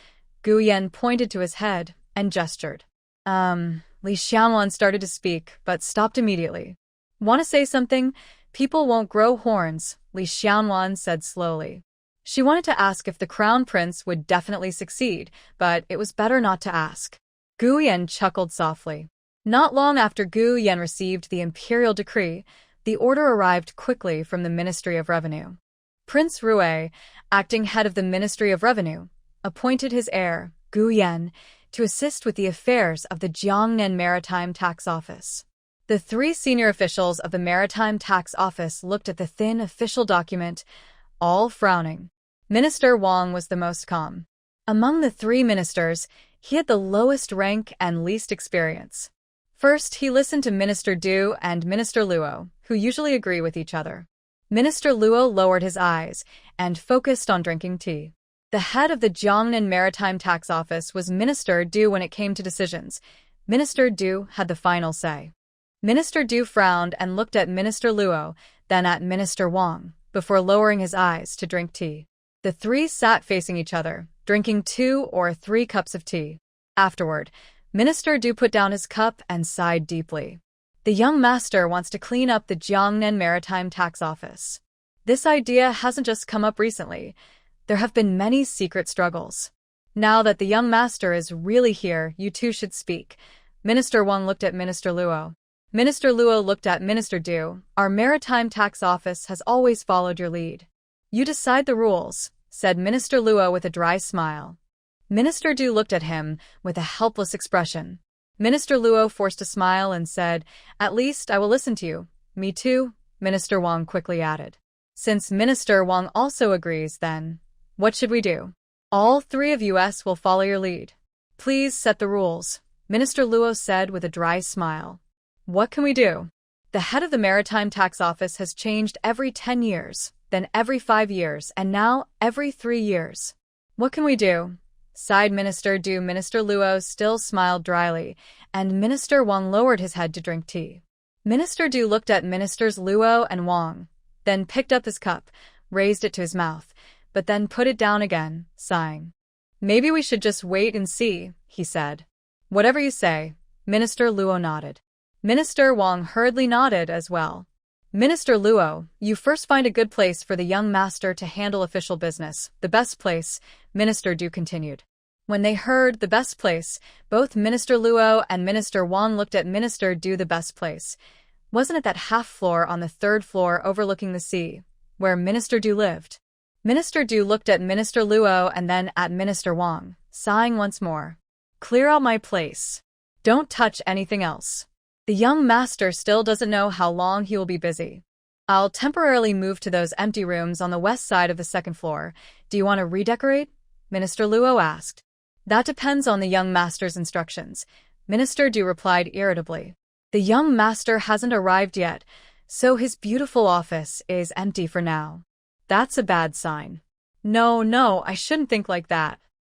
Gu Yan pointed to his head and gestured. Li Xiaonan started to speak, but stopped immediately. Want to say something? People won't grow horns, Li Xiaonan said slowly. She wanted to ask if the crown prince would definitely succeed, but it was better not to ask. Gu Yan chuckled softly. Not long after Gu Yan received the imperial decree, the order arrived quickly from the Ministry of Revenue. Prince Rui, acting head of the Ministry of Revenue, appointed his heir, Gu Yan, to assist with the affairs of the Jiangnan Maritime Tax Office. The three senior officials of the Maritime Tax Office looked at the thin official document, all frowning. Minister Wang was the most calm. Among the three ministers, he had the lowest rank and least experience. First, he listened to Minister Du and Minister Luo, who usually agree with each other. Minister Luo lowered his eyes and focused on drinking tea. The head of the Jiangnan Maritime Tax Office was Minister Du when it came to decisions. Minister Du had the final say. Minister Du frowned and looked at Minister Luo, then at Minister Wang, before lowering his eyes to drink tea. The three sat facing each other, drinking 2 or 3 cups of tea. Afterward, Minister Du put down his cup and sighed deeply. The young master wants to clean up the Jiangnan Maritime Tax Office. This idea hasn't just come up recently. There have been many secret struggles. Now that the young master is really here, you two should speak. Minister Wang looked at Minister Luo. Minister Luo looked at Minister Du. Our Maritime Tax Office has always followed your lead. You decide the rules, said Minister Luo with a dry smile. Minister Du looked at him with a helpless expression. Minister Luo forced a smile and said, At least I will listen to you. Me too, Minister Wang quickly added. Since Minister Wang also agrees, then what should we do? All three of us will follow your lead. Please set the rules, Minister Luo said with a dry smile. What can we do? The head of the Maritime Tax Office has changed every 10 years, then every 5 years, and now every 3 years. What can we do? Sighed Minister Du. Minister Luo still smiled dryly, and Minister Wang lowered his head to drink tea. Minister Du looked at Ministers Luo and Wang, then picked up his cup, raised it to his mouth, but then put it down again, sighing. Maybe we should just wait and see, he said. Whatever you say, Minister Luo nodded. Minister Wang hurriedly nodded as well. Minister Luo, you first find a good place for the young master to handle official business. The best place, Minister Du continued. When they heard the best place, both Minister Luo and Minister Wang looked at Minister Du. The best place. Wasn't it that half floor on the 3rd floor overlooking the sea, where Minister Du lived? Minister Du looked at Minister Luo and then at Minister Wang, sighing once more. Clear out my place. Don't touch anything else. The young master still doesn't know how long he will be busy. I'll temporarily move to those empty rooms on the west side of the 2nd floor. Do you want to redecorate? Minister Luo asked. That depends on the young master's instructions, Minister Du replied irritably. The young master hasn't arrived yet, so his beautiful office is empty for now. That's a bad sign. No, I shouldn't think like that.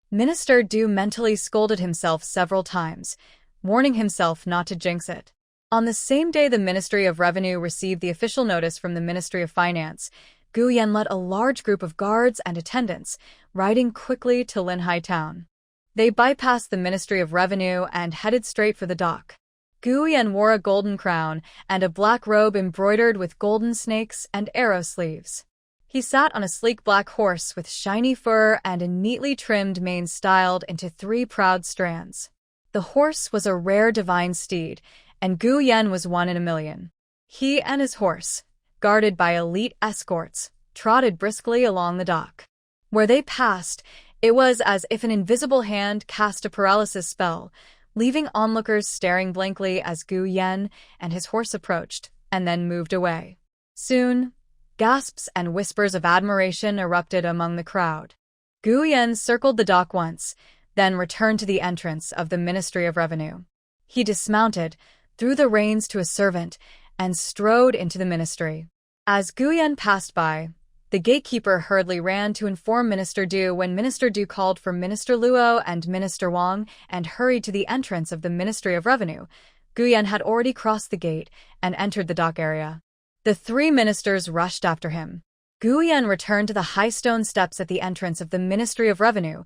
Minister Du mentally scolded himself several times, warning himself not to jinx it. On the same day the Ministry of Revenue received the official notice from the Ministry of Finance, Gu Yan led a large group of guards and attendants, riding quickly to Linhai town. They bypassed the Ministry of Revenue and headed straight for the dock. Gu Yan wore a golden crown and a black robe embroidered with golden snakes and arrow sleeves. He sat on a sleek black horse with shiny fur and a neatly trimmed mane styled into 3 proud strands. The horse was a rare divine steed, and Gu Yan was one in a million. He and his horse, guarded by elite escorts, trotted briskly along the dock. Where they passed, it was as if an invisible hand cast a paralysis spell, leaving onlookers staring blankly as Gu Yan and his horse approached, and then moved away. Soon, gasps and whispers of admiration erupted among the crowd. Gu Yan circled the dock once, then returned to the entrance of the Ministry of Revenue. He dismounted, threw the reins to a servant, and strode into the ministry. As Gu Yan passed by, the gatekeeper hurriedly ran to inform Minister Du. When Minister Du called for Minister Luo and Minister Wang and hurried to the entrance of the Ministry of Revenue, Gu Yan had already crossed the gate and entered the dock area. The 3 ministers rushed after him. Gu Yan returned to the high stone steps at the entrance of the Ministry of Revenue,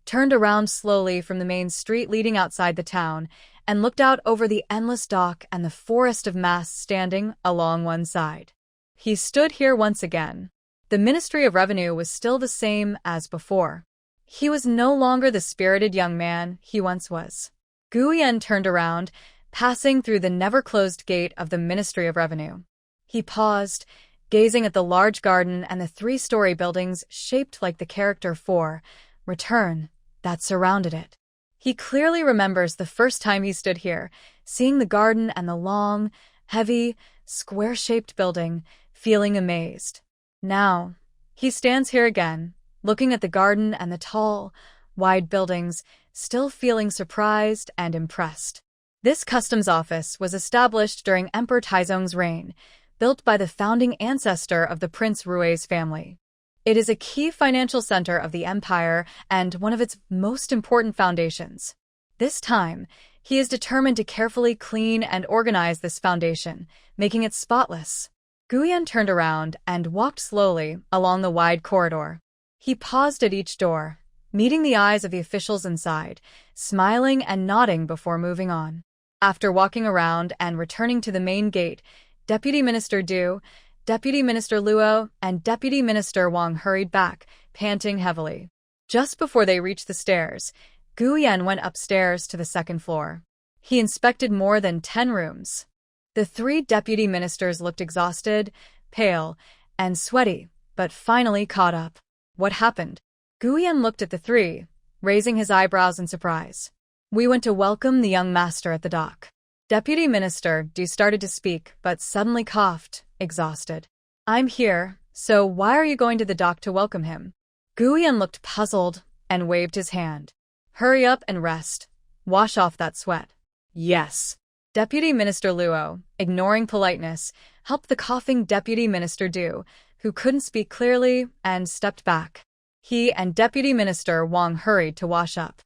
turned around slowly from the main street leading outside the town, and looked out over the endless dock and the forest of masts standing along one side. He stood here once again. The Ministry of Revenue was still the same as before. He was no longer the spirited young man he once was. Gu Yan turned around, passing through the never-closed gate of the Ministry of Revenue. He paused, gazing at the large garden and the 3-story buildings shaped like the character 4, Return, that surrounded it. He clearly remembers the first time he stood here, seeing the garden and the long, heavy, square-shaped building, feeling amazed. Now, he stands here again, looking at the garden and the tall, wide buildings, still feeling surprised and impressed. This customs office was established during Emperor Taizong's reign, built by the founding ancestor of the Prince Rui's family. It is a key financial center of the empire and one of its most important foundations. This time, he is determined to carefully clean and organize this foundation, making it spotless. Gu Yan turned around and walked slowly along the wide corridor. He paused at each door, meeting the eyes of the officials inside, smiling and nodding before moving on. After walking around and returning to the main gate, Deputy Minister Du, Deputy Minister Luo, and Deputy Minister Wang hurried back, panting heavily. Just before they reached the stairs, Gu Yan went upstairs to the 2nd floor. He inspected more than 10 rooms. The 3 deputy ministers looked exhausted, pale, and sweaty, but finally caught up. What happened? Gu Yan looked at the 3, raising his eyebrows in surprise. We went to welcome the young master at the dock. Deputy Minister Du started to speak, but suddenly coughed, exhausted. I'm here, So why are you going to the dock to welcome him? Guyan looked puzzled and waved his hand. Hurry up and rest. Wash off that sweat. Yes. Deputy Minister Luo, ignoring politeness, helped the coughing Deputy Minister Du, who couldn't speak clearly, and stepped back. He and Deputy Minister Wang hurried to wash up.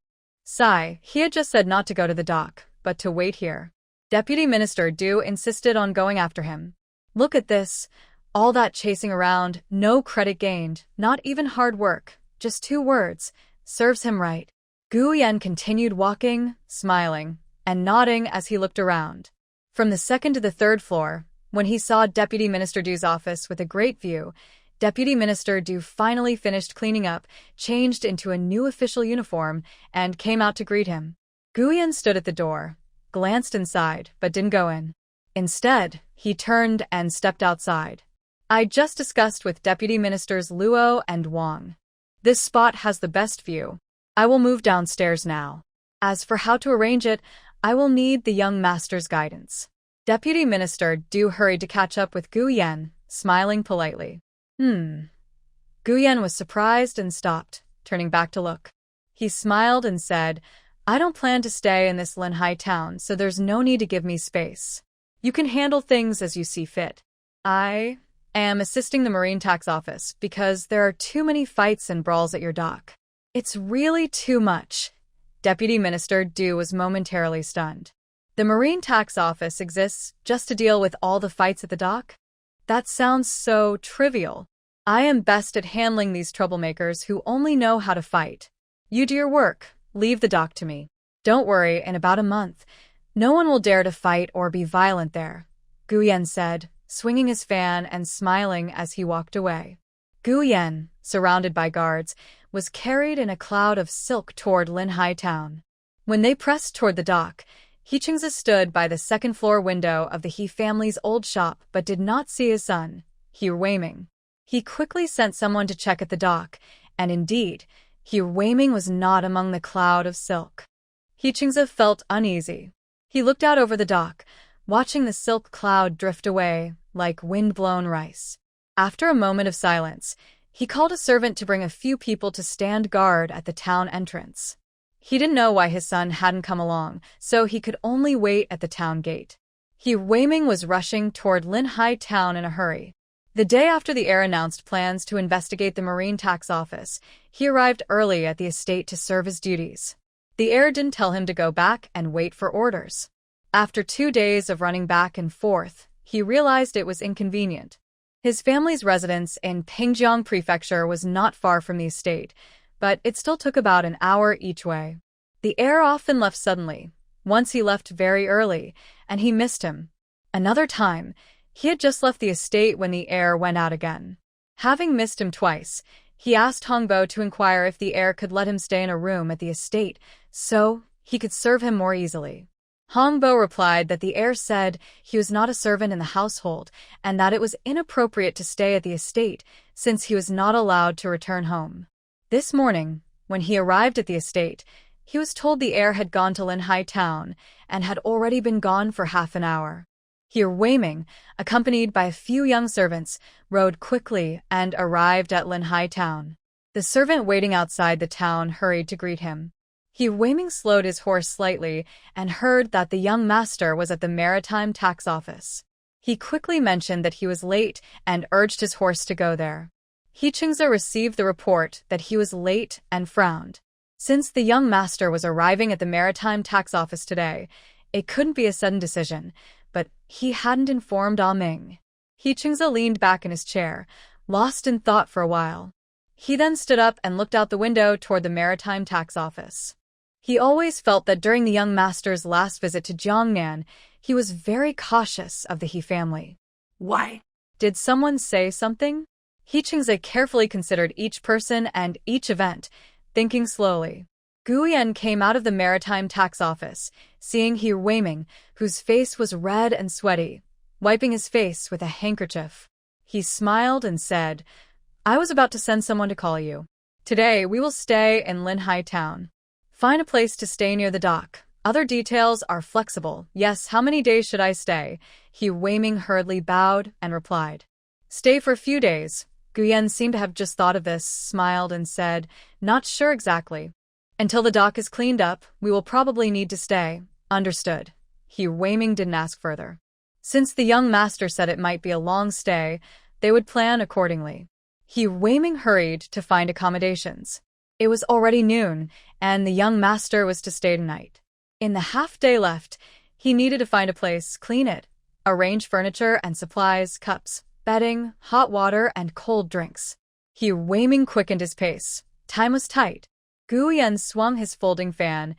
He had just said not to go to the dock, but to wait here. Deputy Minister Du insisted on going after him. Look at this. All that chasing around, no credit gained, not even hard work, just 2 words. Serves him right. Gu Yan continued walking, smiling, and nodding as he looked around. From the 2nd to the 3rd floor, when he saw Deputy Minister Du's office with a great view, Deputy Minister Du finally finished cleaning up, changed into a new official uniform, and came out to greet him. Guyan stood at the door, glanced inside, but didn't go in. Instead, he turned and stepped outside. I just discussed with Deputy Ministers Luo and Wang. This spot has the best view. I will move downstairs now. As for how to arrange it, I will need the young master's guidance. Deputy Minister Du hurried to catch up with Guyan, smiling politely. Guyan was surprised and stopped, turning back to look. He smiled and said, I don't plan to stay in this Linhai town, so there's no need to give me space. You can handle things as you see fit. I am assisting the Marine Tax Office because there are too many fights and brawls at your dock. It's really too much. Deputy Minister Du was momentarily stunned. The Marine Tax Office exists just to deal with all the fights at the dock? That sounds so trivial. I am best at handling these troublemakers who only know how to fight. You do your work. Leave the dock to me. Don't worry, in about a month, no one will dare to fight or be violent there, Guyan said, swinging his fan and smiling as he walked away. Guyan, surrounded by guards, was carried in a cloud of silk toward Linhai town. When they pressed toward the dock, Hichingza stood by the 2nd-floor window of the He family's old shop but did not see his son, He Weiming. He quickly sent someone to check at the dock, and indeed, He Weiming was not among the cloud of silk. Hichingza felt uneasy. He looked out over the dock, watching the silk cloud drift away like wind-blown rice. After a moment of silence, he called a servant to bring a few people to stand guard at the town entrance. He didn't know why his son hadn't come along, so he could only wait at the town gate. He Weiming was rushing toward Linhai town in a hurry. The day after the heir announced plans to investigate the Marine Tax Office, he arrived early at the estate to serve his duties. The heir didn't tell him to go back and wait for orders. After 2 days of running back and forth, he realized it was inconvenient. His family's residence in Pingjiang Prefecture was not far from the estate, but it still took about an hour each way. The heir often left suddenly. Once he left very early, and he missed him. Another time, he had just left the estate when the heir went out again. Having missed him twice, he asked Hongbo to inquire if the heir could let him stay in a room at the estate so he could serve him more easily. Hongbo replied that the heir said he was not a servant in the household and that it was inappropriate to stay at the estate since he was not allowed to return home. This morning, when he arrived at the estate, he was told the heir had gone to Linhai town and had already been gone for half an hour. He Weiming, accompanied by a few young servants, rode quickly and arrived at Linhai town. The servant waiting outside the town hurried to greet him. He Weiming slowed his horse slightly and heard that the young master was at the Maritime Tax Office. He quickly mentioned that he was late and urged his horse to go there. Hichingza received the report that he was late and frowned. Since the young master was arriving at the Maritime Tax Office today, it couldn't be a sudden decision, but he hadn't informed Ah Ming. Hichingza leaned back in his chair, lost in thought for a while. He then stood up and looked out the window toward the Maritime Tax Office. He always felt that during the young master's last visit to Jiangnan, he was very cautious of the He family. Why? Did someone say something? Hichingza carefully considered each person and each event, thinking slowly. Guyan came out of the Maritime Tax Office, seeing He Weiming, whose face was red and sweaty, wiping his face with a handkerchief. He smiled and said, I was about to send someone to call you. Today we will stay in Linhai town. Find a place to stay near the dock. Other details are flexible. Yes, how many days should I stay? He Weiming hurriedly bowed and replied. Stay for a few days. Guyen seemed to have just thought of this, smiled and said, "Not sure exactly. Until the dock is cleaned up, we will probably need to stay." "Understood." Wei Ming didn't ask further. Since the young master said it might be a long stay, they would plan accordingly. Wei Ming hurried to find accommodations. It was already noon, and the young master was to stay tonight. In the half-day left, he needed to find a place, clean it, arrange furniture and supplies, cups, bedding, hot water, and cold drinks. Wei Ming quickened his pace. Time was tight. Guyen swung his folding fan,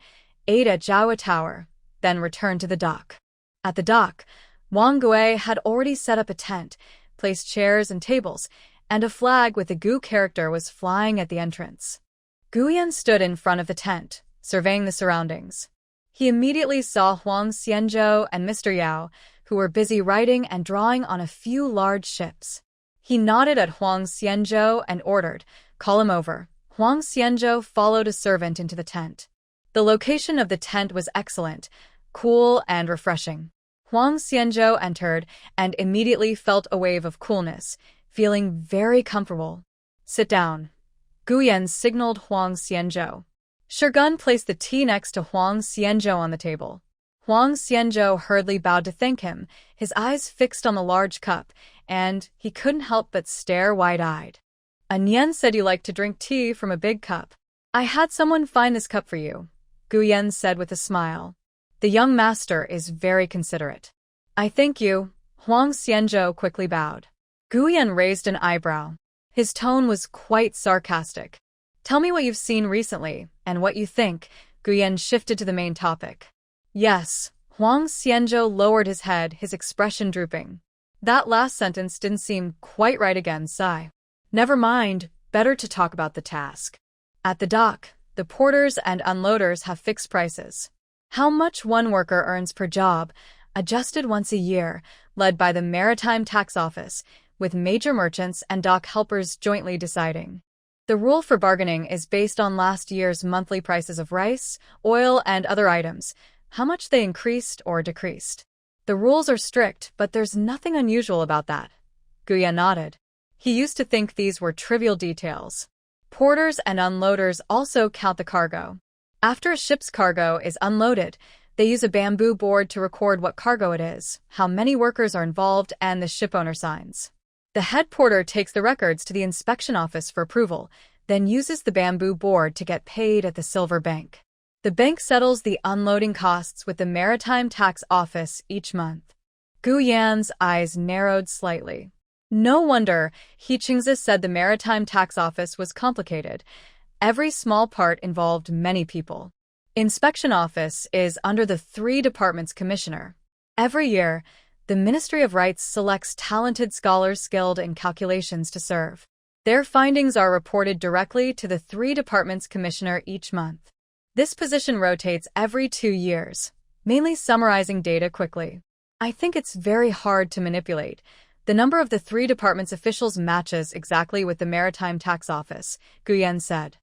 ate at Jiawa Tower, then returned to the dock. At the dock, Wang Gui had already set up a tent, placed chairs and tables, and a flag with the Gu character was flying at the entrance. Guyen stood in front of the tent, surveying the surroundings. He immediately saw Huang Xianzhou and Mr. Yao, who were busy writing and drawing on a few large ships. He nodded at Huang Xianzhou and ordered, "Call him over." Huang Xianzhou followed a servant into the tent. The location of the tent was excellent, cool and refreshing. Huang Xianzhou entered and immediately felt a wave of coolness, feeling very comfortable. "Sit down." Guyen signaled Huang Xianzhou. Shirgun placed the tea next to Huang Xianzhou on the table. Huang Xianzhou hurriedly bowed to thank him, his eyes fixed on the large cup, and he couldn't help but stare wide-eyed. "Anyan said you like to drink tea from a big cup. I had someone find this cup for you," Guyen said with a smile. "The young master is very considerate." "I thank you." Huang Xianzhou quickly bowed. Guyen raised an eyebrow. His tone was quite sarcastic. "Tell me what you've seen recently, and what you think." Guyen shifted to the main topic. "Yes." Huang Xianzhou lowered his head, his expression drooping. That last sentence didn't seem quite right again, sigh. "Never mind, better to talk about the task." At the dock, the porters and unloaders have fixed prices. How much one worker earns per job, adjusted once a year, led by the Maritime Tax Office, with major merchants and dock helpers jointly deciding. The rule for bargaining is based on last year's monthly prices of rice, oil, and other items, how much they increased or decreased. The rules are strict, but there's nothing unusual about that. Guyen nodded. He used to think these were trivial details. Porters and unloaders also count the cargo. After a ship's cargo is unloaded, they use a bamboo board to record what cargo it is, how many workers are involved, and the shipowner signs. The head porter takes the records to the inspection office for approval, then uses the bamboo board to get paid at the silver bank. The bank settles the unloading costs with the Maritime Tax Office each month. Guyen's eyes narrowed slightly. No wonder, He Qingzi said the Maritime Tax Office was complicated. Every small part involved many people. Inspection Office is under the 3 departments commissioner. Every year, the Ministry of Rights selects talented scholars skilled in calculations to serve. Their findings are reported directly to the 3 departments commissioner each month. This position rotates every 2 years, mainly summarizing data quickly. I think it's very hard to manipulate. The number of the 3 departments officials matches exactly with the Maritime Tax Office, Guyen said.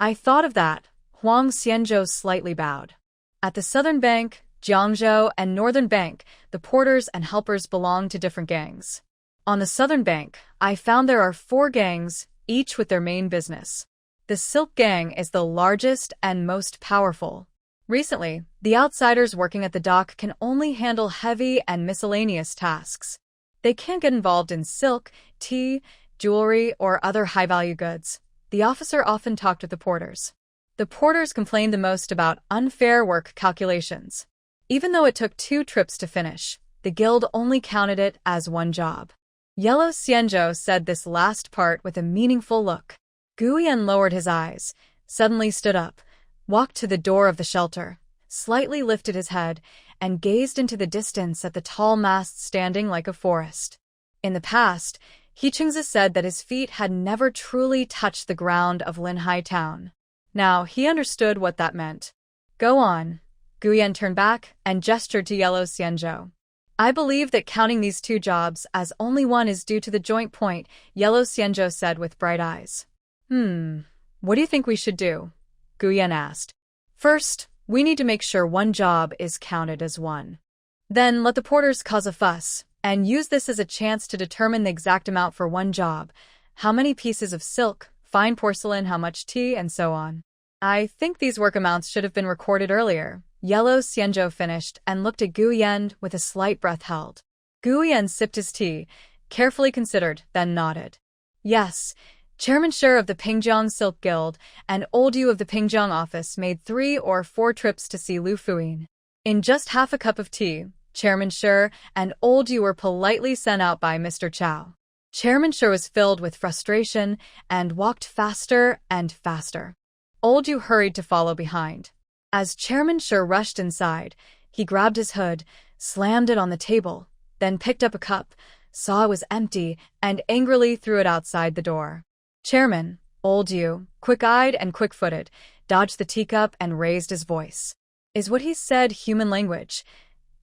I thought of that. Huang Xianzhou slightly bowed. At the Southern Bank, Jiangzhou, and Northern Bank, the porters and helpers belong to different gangs. On the Southern Bank, I found there are 4 gangs, each with their main business. The Silk Gang is the largest and most powerful. Recently, the outsiders working at the dock can only handle heavy and miscellaneous tasks. They can't get involved in silk, tea, jewelry, or other high-value goods. The officer often talked with the porters. The porters complained the most about unfair work calculations. Even though it took 2 trips to finish, the guild only counted it as 1 job. Yellow Xianzhou said this last part with a meaningful look. Guyen lowered his eyes, suddenly stood up, walked to the door of the shelter, slightly lifted his head, and gazed into the distance at the tall masts standing like a forest. In the past, He Qingzi said that his feet had never truly touched the ground of Linhai town. Now he understood what that meant. Go on. Guyen turned back and gestured to Yellow Xianzhou. I believe that counting these 2 jobs as only one is due to the joint point, Yellow Xianzhou said with bright eyes. What do you think we should do? Guyen asked. First, we need to make sure 1 job is counted as 1. Then let the porters cause a fuss, and use this as a chance to determine the exact amount for 1 job. how many pieces of silk, fine porcelain, how much tea, and so on. I think these work amounts should have been recorded earlier. Yellow Xianzhou finished and looked at Gu Yan with a slight breath held. Gu Yan sipped his tea, carefully considered, then nodded. Yes, Chairman Shi of the Pingjiang Silk Guild and Old Yu of the Pingjiang office made 3 or 4 trips to see Lu Fuyin. In just half a cup of tea, Chairman Shi and Old Yu were politely sent out by Mr. Chow. Chairman Shi was filled with frustration and walked faster and faster. Old Yu hurried to follow behind. As Chairman Shi rushed inside, he grabbed his hood, slammed it on the table, then picked up a cup, saw it was empty, and angrily threw it outside the door. Chairman, Old Yu, quick-eyed and quick-footed, dodged the teacup and raised his voice. Is what he said human language?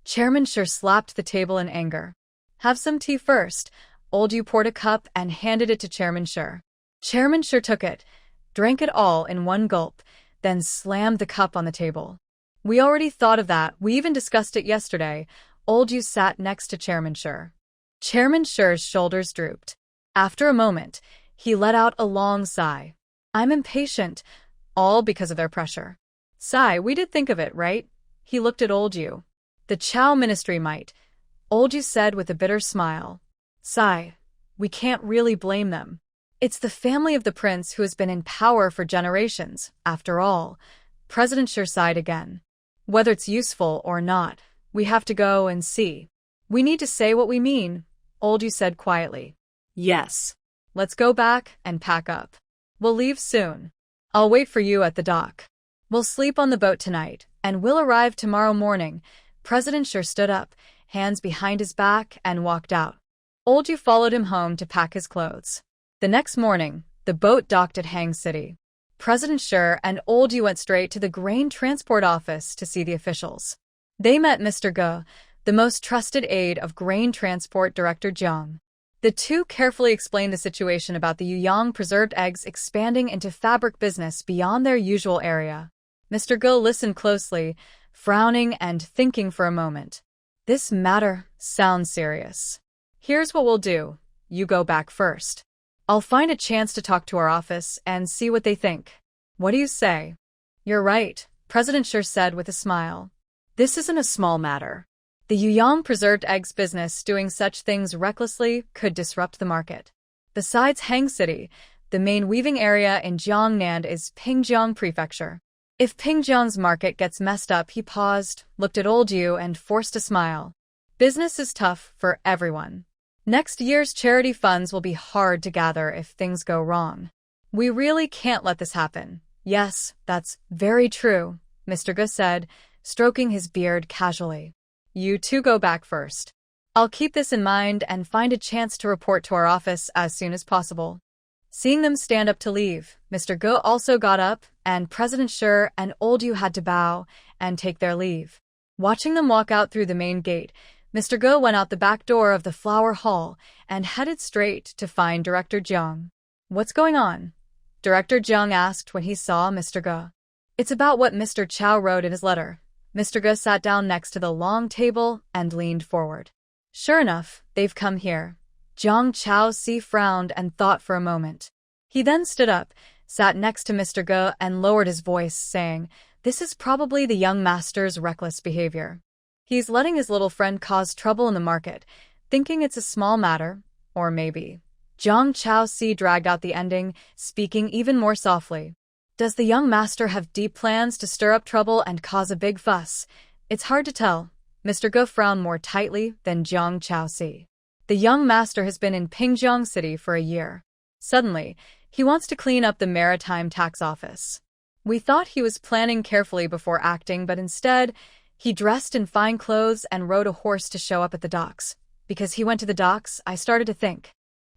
Chairman Shi slapped the table in anger. Have some tea first. Old Yu poured a cup and handed it to Chairman Shi. Chairman Shi took it, drank it all in one gulp, then slammed the cup on the table. We already thought of that, we even discussed it yesterday. Old Yu sat next to Chairman Shi. Chairman Shi's shoulders drooped. After a moment, he let out a long sigh. I'm impatient, all because of their pressure. Sigh, we did think of it, right? He looked at Old Yu. The Chow ministry might, Old Yu said with a bitter smile. Sigh, we can't really blame them. It's the family of the prince who has been in power for generations, after all. President Shi sighed again. Whether it's useful or not, we have to go and see. We need to say what we mean, Old Yu said quietly. Yes. Let's go back and pack up. We'll leave soon. I'll wait for you at the dock. We'll sleep on the boat tonight, and we'll arrive tomorrow morning. President Shi stood up, hands behind his back, and walked out. Old Yu followed him home to pack his clothes. The next morning, the boat docked at Hang City. President Shi and Old Yu went straight to the grain transport office to see the officials. They met Mr. Ge, the most trusted aide of grain transport director Jiang. The two carefully explained the situation about the Yuyang preserved eggs expanding into fabric business beyond their usual area. Mr. Ge listened closely, frowning and thinking for a moment. This matter sounds serious. Here's what we'll do. You go back first. I'll find a chance to talk to our office and see what they think. What do you say? You're right, President Shi said with a smile. This isn't a small matter. The Yuyang preserved eggs business doing such things recklessly could disrupt the market. Besides Hang City, the main weaving area in Jiangnan is Pingjiang Prefecture. If Pingjiang's market gets messed up, he paused, looked at Old Yu and forced a smile. Business is tough for everyone. Next year's charity funds will be hard to gather if things go wrong. We really can't let this happen. Yes, that's very true, Mr. Ge said, stroking his beard casually. You two go back first. I'll keep this in mind and find a chance to report to our office as soon as possible. Seeing them stand up to leave, Mr. Ge also got up, and President Shi and Old Yu had to bow and take their leave. Watching them walk out through the main gate, Mr. Ge went out the back door of the flower hall and headed straight to find Director Jiang. What's going on? Director Jiang asked when he saw Mr. Ge. It's about what Mr. Chow wrote in his letter. Mr. Ge sat down next to the long table and leaned forward. Sure enough, they've come here. Jiang Chao-si frowned and thought for a moment. He then stood up, sat next to Mr. Ge and lowered his voice, saying, This is probably the young master's reckless behavior. He's letting his little friend cause trouble in the market, thinking it's a small matter, or maybe. Jiang Chao-si dragged out the ending, speaking even more softly. Does the young master have deep plans to stir up trouble and cause a big fuss? It's hard to tell. Mr. Ge frowned more tightly than Jiang Chao-si. The young master has been in Pingjiang City for a year. Suddenly, he wants to clean up the maritime tax office. We thought he was planning carefully before acting, but instead, he dressed in fine clothes and rode a horse to show up at the docks. Because he went to the docks, I started to think.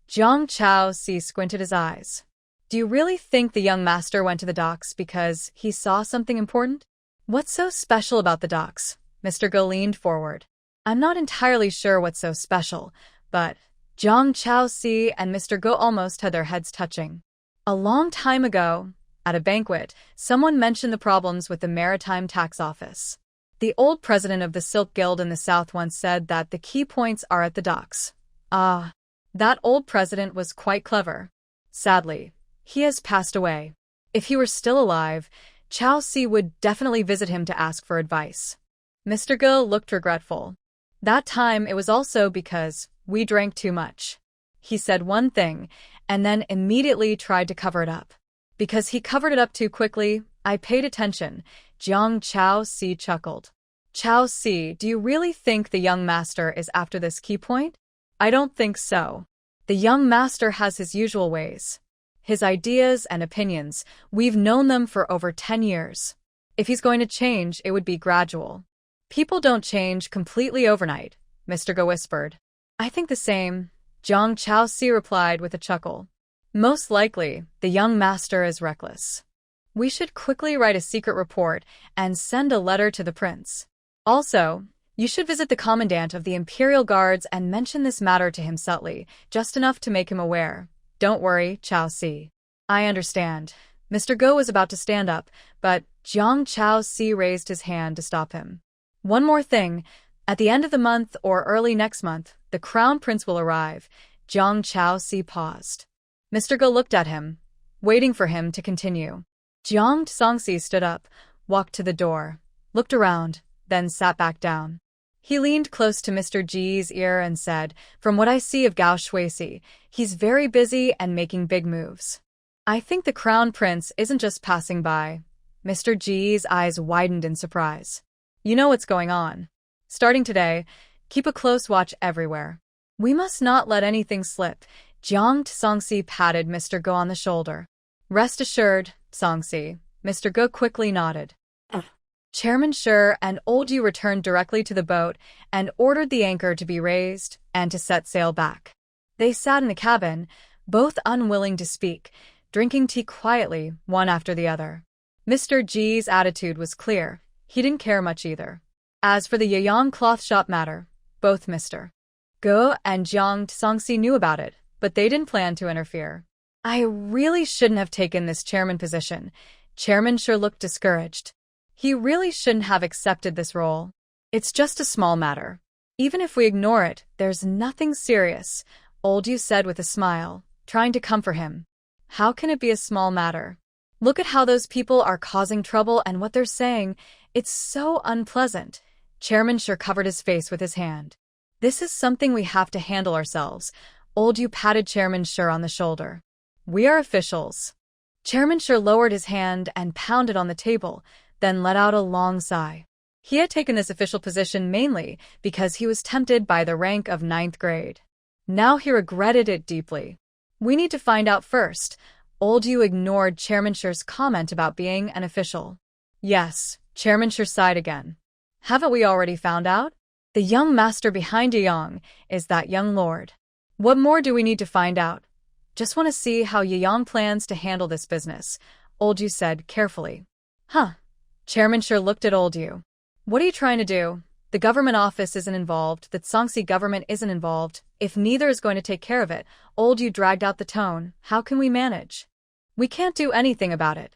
Jiang Chao-si squinted his eyes. Do you really think the young master went to the docks because he saw something important? What's so special about the docks? Mr. Ge leaned forward. I'm not entirely sure what's so special, but Jiang Chao-si and Mr. Ge almost had their heads touching. A long time ago, at a banquet, someone mentioned the problems with the maritime tax office. The old president of the Silk Guild in the South once said that the key points are at the docks. Ah, that old president was quite clever. Sadly, he has passed away. If he were still alive, Chao Si would definitely visit him to ask for advice. Mr. Go looked regretful. That time it was also because we drank too much. He said one thing, and then immediately tried to cover it up. Because he covered it up too quickly, I paid attention. Jiang Chao Si chuckled. Chao Si, do you really think the young master is after this key point? I don't think so. The young master has his usual ways. His ideas and opinions, we've known them for over 10 years. If he's going to change, it would be gradual. People don't change completely overnight, Mr. Go whispered. I think the same, Jiang Chao Si replied with a chuckle. Most likely, the young master is reckless. We should quickly write a secret report and send a letter to the prince. Also, you should visit the commandant of the Imperial Guards and mention this matter to him subtly, just enough to make him aware. Don't worry, Chao Si. I understand. Mr. Go was about to stand up, but Jiang Chao Si raised his hand to stop him. One more thing. At the end of the month or early next month, the crown prince will arrive. Jiang Chao Si paused. Mr. Go looked at him, waiting for him to continue. Jiang Tsongsi stood up, walked to the door, looked around, then sat back down. He leaned close to Mr. Ji's ear and said, "From what I see of Gao Shuisi, he's very busy and making big moves. I think the crown prince isn't just passing by." Mr. Ji's eyes widened in surprise. You know what's going on. Starting today, keep a close watch everywhere. We must not let anything slip. Jiang Tsongsi patted Mr. Go on the shoulder. Rest assured, Tsongsi. Mr. Go quickly nodded. Chairman Shi and Old Yu returned directly to the boat and ordered the anchor to be raised and to set sail back. They sat in the cabin, both unwilling to speak, drinking tea quietly, one after the other. Mr. Ji's attitude was clear. He didn't care much either. As for the Yayang cloth shop matter, both Mr. Go and Jiang Tsongsi knew about it, but they didn't plan to interfere. I really shouldn't have taken this chairman position. Chairman Shi looked discouraged. He really shouldn't have accepted this role. It's just a small matter. Even if we ignore it, there's nothing serious, Old Yu said with a smile, trying to comfort him. How can it be a small matter? Look at how those people are causing trouble and what they're saying. It's so unpleasant. Chairman Shi covered his face with his hand. This is something we have to handle ourselves. Old Yu patted Chairman Shi on the shoulder. We are officials. Chairman Shi lowered his hand and pounded on the table, then let out a long sigh. He had taken this official position mainly because he was tempted by the rank of 9th grade. Now he regretted it deeply. We need to find out first. Old Yu ignored Chairman Shi's comment about being an official. Yes, Chairman Shi sighed again. Haven't we already found out? The young master behind Yang is that young lord. What more do we need to find out? Just want to see how Yang plans to handle this business, Old Yu said carefully. Huh. Chairman Shi looked at Old Yu. What are you trying to do? The government office isn't involved, the Tsongsi government isn't involved. If neither is going to take care of it, Old Yu dragged out the tone. How can we manage? We can't do anything about it.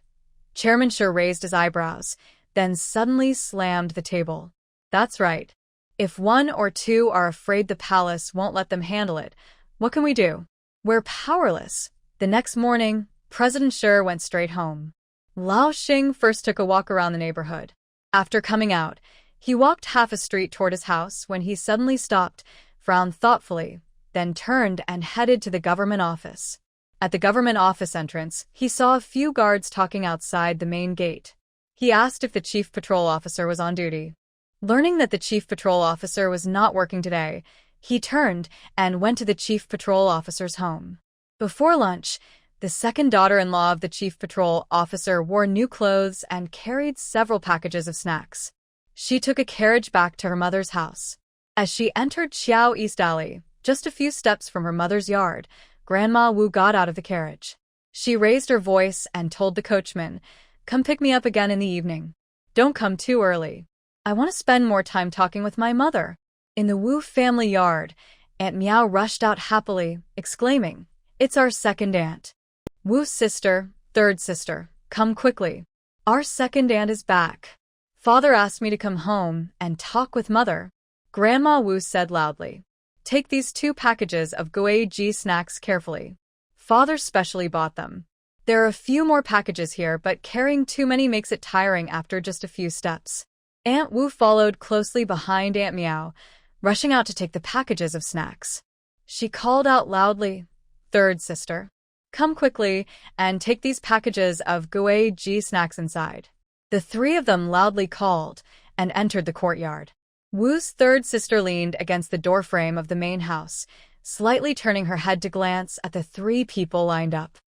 Chairman Shi raised his eyebrows, then suddenly slammed the table. That's right. If one or two are afraid the palace won't let them handle it, what can we do? We're powerless. The next morning, President Shi went straight home. Lao Xing first took a walk around the neighborhood. After coming out, he walked half a street toward his house when he suddenly stopped, frowned thoughtfully, then turned and headed to the government office. At the government office entrance, he saw a few guards talking outside the main gate. He asked if the chief patrol officer was on duty. Learning that the chief patrol officer was not working today, he turned and went to the chief patrol officer's home. Before lunch, the second daughter-in-law of the chief patrol officer wore new clothes and carried several packages of snacks. She took a carriage back to her mother's house. As she entered Xiao East Alley, just a few steps from her mother's yard, Grandma Wu got out of the carriage. She raised her voice and told the coachman, "Come pick me up again in the evening. Don't come too early. I want to spend more time talking with my mother." In the Wu family yard, Aunt Miao rushed out happily, exclaiming, "It's our second aunt. Wu's sister, third sister, come quickly. Our second aunt is back. Father asked me to come home and talk with mother." Grandma Wu said loudly, "Take these 2 packages of Guai Ji snacks carefully. Father specially bought them. There are a few more packages here, but carrying too many makes it tiring after just a few steps. Aunt Wu followed closely behind Aunt Meow, rushing out to take the packages of snacks. She called out loudly, "Third sister, come quickly and take these packages of Gui Ji snacks inside." The three of them loudly called and entered the courtyard. Wu's third sister leaned against the doorframe of the main house, slightly turning her head to glance at the three people lined up.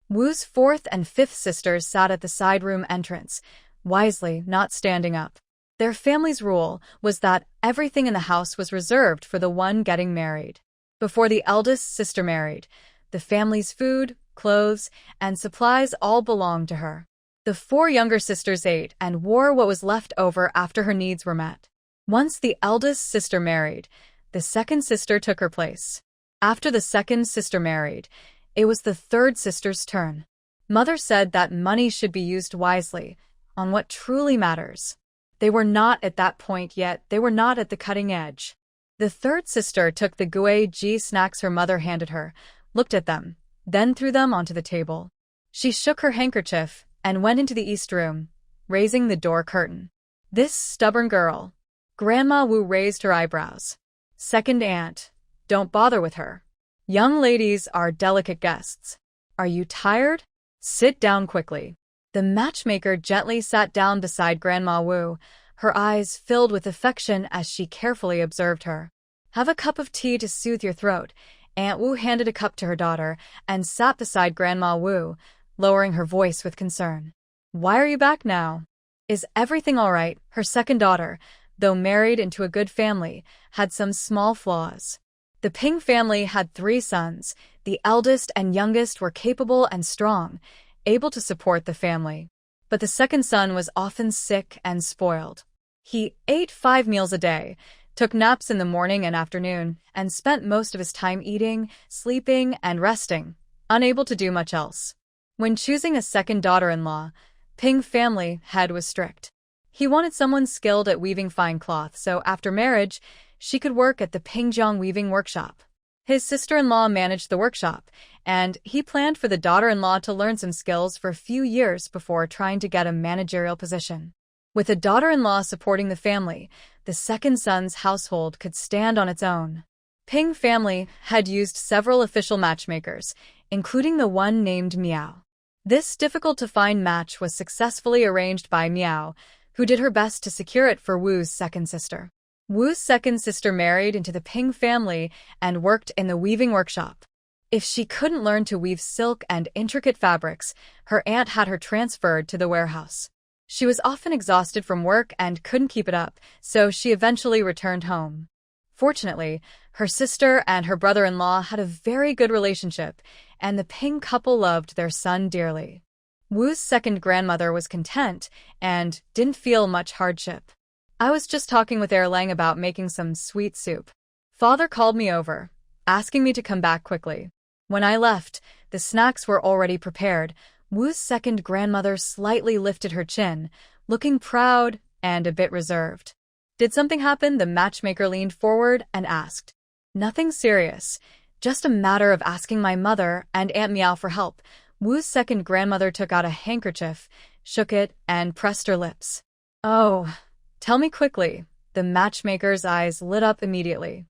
Wu's fourth and fifth sisters sat at the side room entrance, wisely not standing up. Their family's rule was that everything in the house was reserved for the one getting married. Before the eldest sister married, the family's food, clothes, and supplies all belonged to her. The four younger sisters ate and wore what was left over after her needs were met. Once the eldest sister married, the second sister took her place. After the second sister married, it was the third sister's turn. Mother said that money should be used wisely, on what truly matters. They were not at that point yet, they were not at the cutting edge. The third sister took the Gui Ji snacks her mother handed her, looked at them, then threw them onto the table. She shook her handkerchief and went into the east room, raising the door curtain. This stubborn girl. Grandma Wu raised her eyebrows. Second aunt, don't bother with her. Young ladies are delicate guests. Are you tired? Sit down quickly. The matchmaker gently sat down beside Grandma Wu, her eyes filled with affection as she carefully observed her. Have a cup of tea to soothe your throat. Aunt Wu handed a cup to her daughter and sat beside Grandma Wu, lowering her voice with concern. Why are you back now? Is everything all right? Her second daughter, though married into a good family, had some small flaws. The Ping family had 3 sons. The eldest and youngest were capable and strong, able to support the family. But the second son was often sick and spoiled. He ate 5 meals a day, took naps in the morning and afternoon, and spent most of his time eating, sleeping, and resting, unable to do much else. When choosing a second daughter-in-law, Ping family head was strict. He wanted someone skilled at weaving fine cloth, so after marriage, she could work at the Pingjiang weaving workshop. His sister-in-law managed the workshop, and he planned for the daughter-in-law to learn some skills for a few years before trying to get a managerial position. With a daughter-in-law supporting the family, the second son's household could stand on its own. Ping family had used several official matchmakers, including the one named Miao. This difficult-to-find match was successfully arranged by Miao, who did her best to secure it for Wu's second sister. Wu's second sister married into the Ping family and worked in the weaving workshop. If she couldn't learn to weave silk and intricate fabrics, her aunt had her transferred to the warehouse. She was often exhausted from work and couldn't keep it up, so she eventually returned home. Fortunately, her sister and her brother-in-law had a very good relationship, and the Ping couple loved their son dearly. Wu's second grandmother was content and didn't feel much hardship. I was just talking with Erlang about making some sweet soup. Father called me over, asking me to come back quickly. When I left, the snacks were already prepared. Wu's second grandmother slightly lifted her chin, looking proud and a bit reserved. Did something happen? The matchmaker leaned forward and asked. Nothing serious, just a matter of asking my mother and Aunt Meow for help. Wu's second grandmother took out a handkerchief, shook it, and pressed her lips. Oh, tell me quickly. The matchmaker's eyes lit up immediately.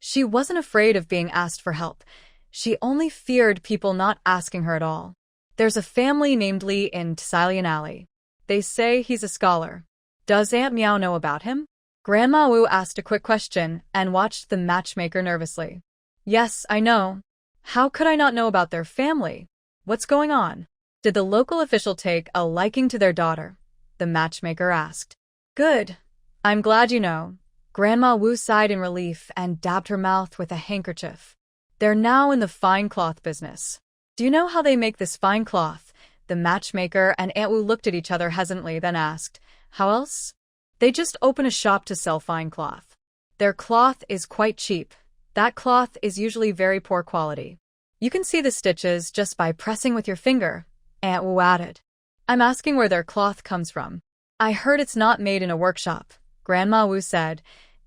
She wasn't afraid of being asked for help. She only feared people not asking her at all. There's a family named Li in Tsilian Alley. They say he's a scholar. Does Aunt Meow know about him? Grandma Wu asked a quick question and watched the matchmaker nervously. Yes, I know. How could I not know about their family? What's going on? Did the local official take a liking to their daughter? The matchmaker asked. Good. I'm glad you know. Grandma Wu sighed in relief and dabbed her mouth with a handkerchief. They're now in the fine cloth business. Do you know how they make this fine cloth? The matchmaker and Aunt Wu looked at each other hesitantly, then asked, How else? They just open a shop to sell fine cloth. Their cloth is quite cheap. That cloth is usually very poor quality. You can see the stitches just by pressing with your finger, Aunt Wu added. I'm asking where their cloth comes from. I heard it's not made in a workshop, Grandma Wu said,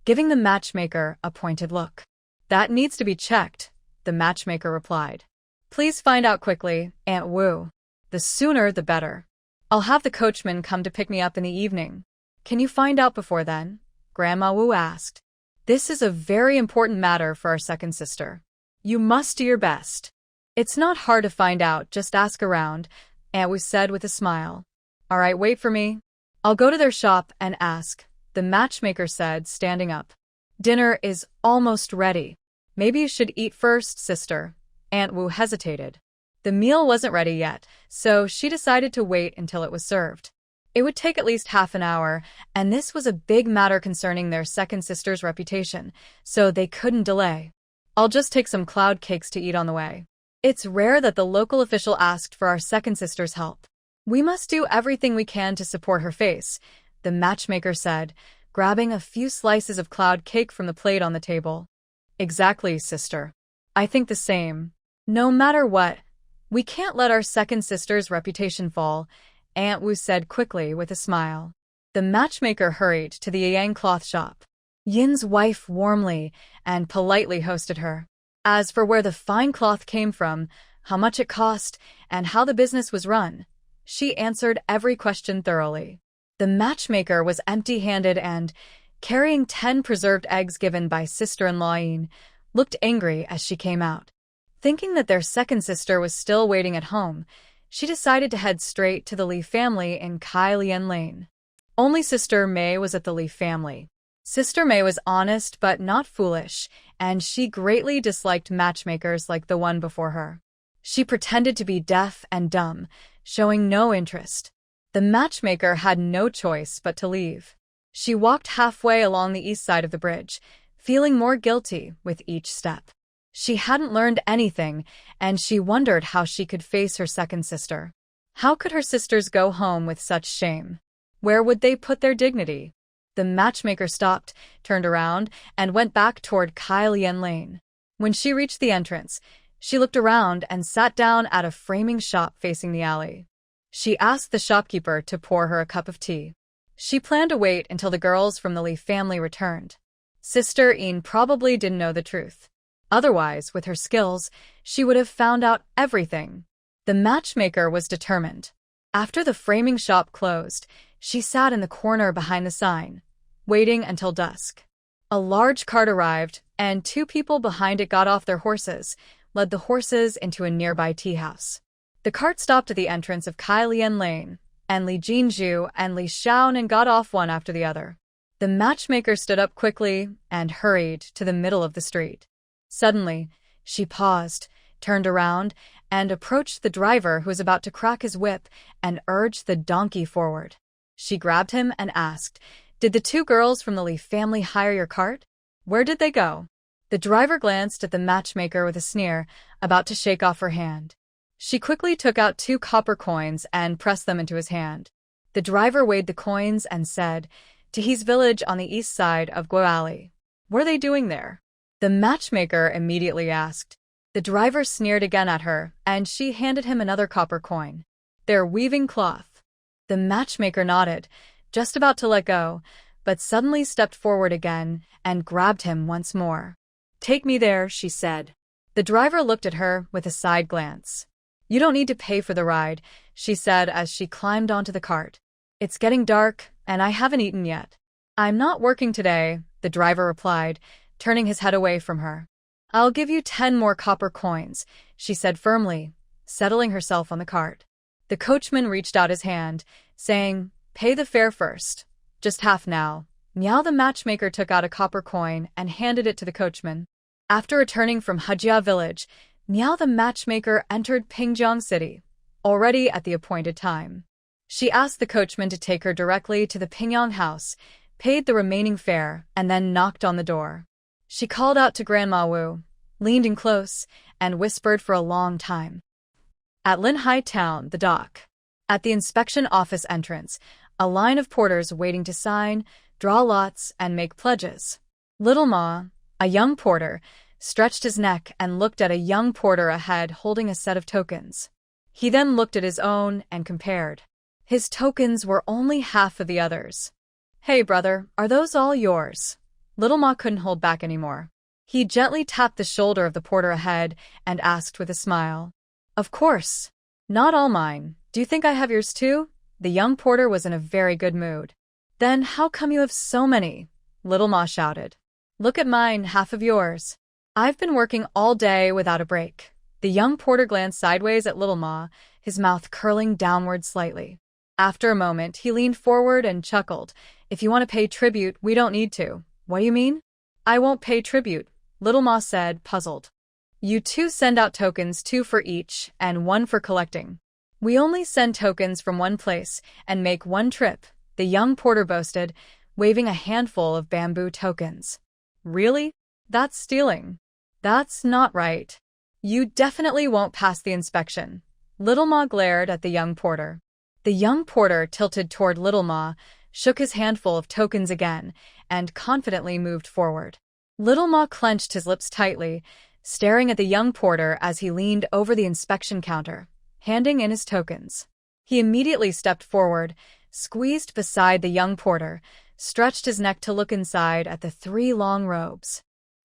giving the matchmaker a pointed look. That needs to be checked, the matchmaker replied. Please find out quickly, Aunt Wu. The sooner the better. I'll have the coachman come to pick me up in the evening. Can you find out before then? Grandma Wu asked. This is a very important matter for our second sister. You must do your best. It's not hard to find out, just ask around, Aunt Wu said with a smile. All right, wait for me. I'll go to their shop and ask, the matchmaker said, standing up. Dinner is almost ready. Maybe you should eat first, sister. Aunt Wu hesitated. The meal wasn't ready yet, so she decided to wait until it was served. It would take at least half an hour, and this was a big matter concerning their second sister's reputation, so they couldn't delay. I'll just take some cloud cakes to eat on the way. It's rare that the local official asked for our second sister's help. We must do everything we can to support her face, the matchmaker said, grabbing a few slices of cloud cake from the plate on the table. Exactly, sister. I think the same. No matter what, we can't let our second sister's reputation fall, Aunt Wu said quickly with a smile. The matchmaker hurried to the Yang cloth shop. Yin's wife warmly and politely hosted her. As for where the fine cloth came from, how much it cost, and how the business was run, she answered every question thoroughly. The matchmaker was empty-handed and, carrying 10 preserved eggs given by sister-in-law Yin, looked angry as she came out. Thinking that their second sister was still waiting at home, she decided to head straight to the Li family in Kai Lian Lane. Only Sister Mei was at the Li family. Sister Mei was honest but not foolish, and she greatly disliked matchmakers like the one before her. She pretended to be deaf and dumb, showing no interest. The matchmaker had no choice but to leave. She walked halfway along the east side of the bridge, feeling more guilty with each step. She hadn't learned anything, and she wondered how she could face her second sister. How could her sisters go home with such shame? Where would they put their dignity? The matchmaker stopped, turned around, and went back toward Kai Lian Lane. When she reached the entrance, she looked around and sat down at a framing shop facing the alley. She asked the shopkeeper to pour her a cup of tea. She planned to wait until the girls from the Li family returned. Sister Yin probably didn't know the truth. Otherwise, with her skills, she would have found out everything. The matchmaker was determined. After the framing shop closed, she sat in the corner behind the sign, waiting until dusk. A large cart arrived, and 2 people behind it got off their horses, led the horses into a nearby tea house. The cart stopped at the entrance of Kai Lian Lane, and Li Jinzhu and Li Xiaonan got off one after the other. The matchmaker stood up quickly and hurried to the middle of the street. Suddenly, she paused, turned around, and approached the driver who was about to crack his whip and urged the donkey forward. She grabbed him and asked, "Did the 2 girls from the Li family hire your cart? Where did they go?" The driver glanced at the matchmaker with a sneer, about to shake off her hand. She quickly took out 2 copper coins and pressed them into his hand. The driver weighed the coins and said, "To his village on the east side of Guoali. What are they doing there?" The matchmaker immediately asked. The driver sneered again at her, and she handed him another copper coin. "They're weaving cloth." The matchmaker nodded, just about to let go, but suddenly stepped forward again and grabbed him once more. "Take me there," she said. The driver looked at her with a side glance. "You don't need to pay for the ride," she said as she climbed onto the cart. "It's getting dark, and I haven't eaten yet." "I'm not working today," the driver replied, turning his head away from her. "I'll give you 10 more copper coins," she said firmly, settling herself on the cart. The coachman reached out his hand, saying, "Pay the fare first. Just half now." Miao the matchmaker took out a copper coin and handed it to the coachman. After returning from Hejia village, Miao the matchmaker entered Pingjiang City, already at the appointed time. She asked the coachman to take her directly to the Pingyang house, paid the remaining fare, and then knocked on the door. She called out to Grandma Wu, leaned in close, and whispered for a long time. At Linhai Town, the dock. At the inspection office entrance, a line of porters waiting to sign, draw lots, and make pledges. Little Ma, a young porter, stretched his neck and looked at a young porter ahead holding a set of tokens. He then looked at his own and compared. His tokens were only half of the others. "Hey, brother, are those all yours?" Little Ma couldn't hold back anymore. He gently tapped the shoulder of the porter ahead and asked with a smile. Of course. Not all mine. Do you think I have yours too? The young porter was in a very good mood. Then how come you have so many? Little Ma shouted. Look at mine, half of yours. I've been working all day without a break. The young porter glanced sideways at Little Ma, his mouth curling downward slightly. After a moment, he leaned forward and chuckled. If you want to pay tribute, we don't need to. What do you mean? I won't pay tribute, Little Ma said, puzzled. You two send out tokens, 2 for each, and 1 for collecting. We only send tokens from one place and make 1 trip, the young porter boasted, waving a handful of bamboo tokens. Really? That's stealing. That's not right. You definitely won't pass the inspection. Little Ma glared at the young porter. The young porter tilted toward Little Ma, shook his handful of tokens again, and confidently moved forward. Little Ma clenched his lips tightly, staring at the young porter as he leaned over the inspection counter, handing in his tokens. He immediately stepped forward, squeezed beside the young porter, stretched his neck to look inside at the 3 long robes.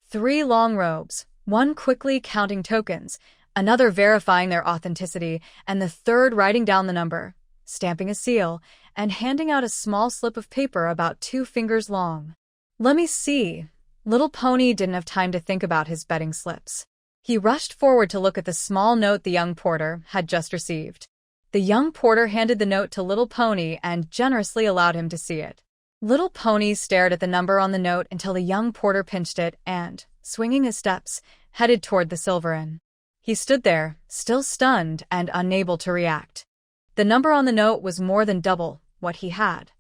3 long robes, one quickly counting tokens, another verifying their authenticity, and the third writing down the number, stamping a seal, and handing out a small slip of paper about 2 fingers long. Let me see. Little Pony didn't have time to think about his betting slips. He rushed forward to look at the small note the young porter had just received. The young porter handed the note to Little Pony and generously allowed him to see it. Little Pony stared at the number on the note until the young porter pinched it and, swinging his steps, headed toward the silver inn. He stood there, still stunned and unable to react. The number on the note was more than double what he had.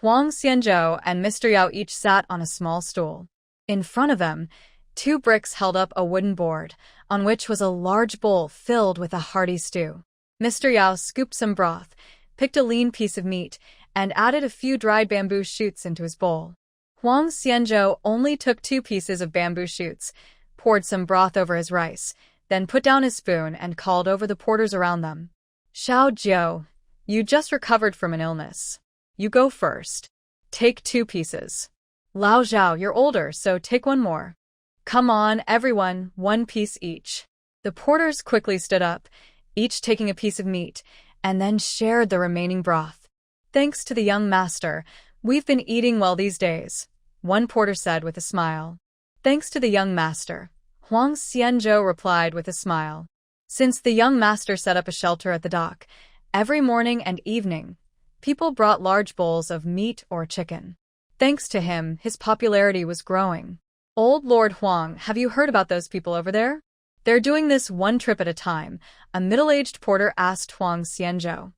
Huang Xianzhou and Mr. Yao each sat on a small stool. In front of them, 2 bricks held up a wooden board, on which was a large bowl filled with a hearty stew. Mr. Yao scooped some broth, picked a lean piece of meat, and added a few dried bamboo shoots into his bowl. Huang Xianzhou only took 2 pieces of bamboo shoots, poured some broth over his rice, then put down his spoon and called over the porters around them. Xiao Jiu, you just recovered from an illness. You go first. Take 2 pieces. Lao Zhao, you're older, so take 1 more. Come on, everyone, 1 piece each. The porters quickly stood up, each taking a piece of meat, and then shared the remaining broth. Thanks to the young master, we've been eating well these days, one porter said with a smile. Thanks to the young master, Huang Xianzhou replied with a smile. Since the young master set up a shelter at the dock, every morning and evening, people brought large bowls of meat or chicken. Thanks to him, his popularity was growing. Old Lord Huang, have you heard about those people over there? They're doing this 1 trip at a time, a middle-aged porter asked Huang Xianzhou.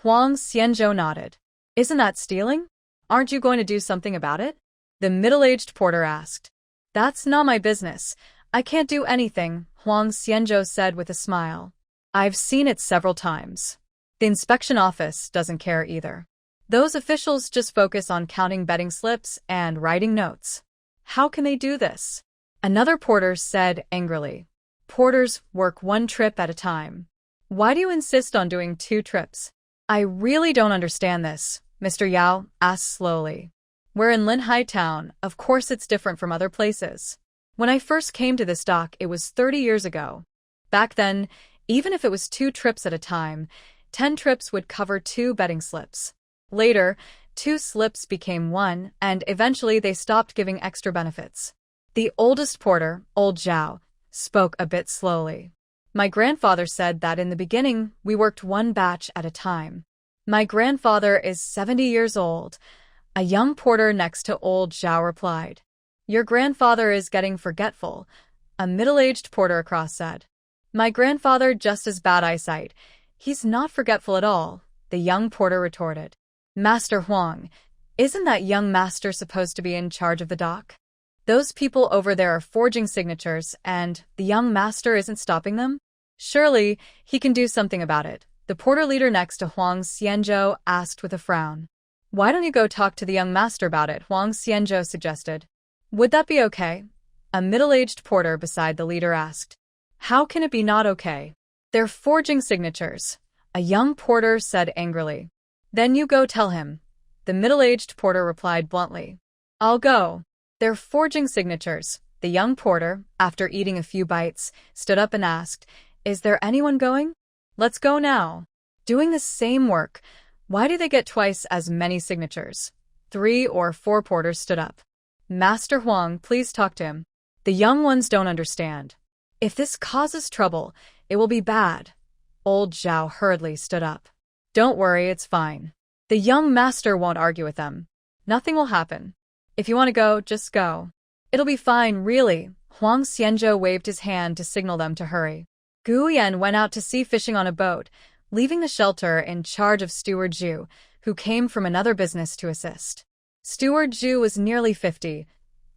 Huang Xianzhou nodded. Isn't that stealing? Aren't you going to do something about it? The middle-aged porter asked. That's not my business. I can't do anything, Huang Xianzhou said with a smile. I've seen it several times. The inspection office doesn't care either. Those officials just focus on counting betting slips and writing notes. How can they do this? Another porter said angrily. Porters work 1 trip at a time. Why do you insist on doing 2 trips? I really don't understand this, Mr. Yao asked slowly. We're in Linhai town, of course it's different from other places. When I first came to this dock, it was 30 years ago. Back then, even if it was 2 trips at a time, 10 trips would cover 2 betting slips. Later, 2 slips became 1, and eventually they stopped giving extra benefits. The oldest porter, Old Zhao, spoke a bit slowly. My grandfather said that in the beginning, we worked 1 batch at a time. My grandfather is 70 years old. A young porter next to Old Zhao replied. Your grandfather is getting forgetful, a middle-aged porter across said. My grandfather just has bad eyesight. He's not forgetful at all, the young porter retorted. Master Huang, isn't that young master supposed to be in charge of the dock? Those people over there are forging signatures, and the young master isn't stopping them? Surely, he can do something about it, the porter leader next to Huang Xianzhou asked with a frown. Why don't you go talk to the young master about it, Huang Xianzhou suggested. Would that be okay? A middle-aged porter beside the leader asked. How can it be not okay? They're forging signatures, a young porter said angrily. Then you go tell him. The middle-aged porter replied bluntly. I'll go. They're forging signatures. The young porter, after eating a few bites, stood up and asked, Is there anyone going? Let's go now. Doing the same work. Why do they get twice as many signatures? 3 or 4 porters stood up. Master Huang, please talk to him. The young ones don't understand. If this causes trouble, it will be bad. Old Zhao hurriedly stood up. Don't worry, it's fine. The young master won't argue with them. Nothing will happen. If you want to go, just go. It'll be fine, really. Huang Xianzhou waved his hand to signal them to hurry. Gu Yan went out to sea fishing on a boat, leaving the shelter in charge of Steward Zhu, who came from another business to assist. Steward Zhu was nearly 50,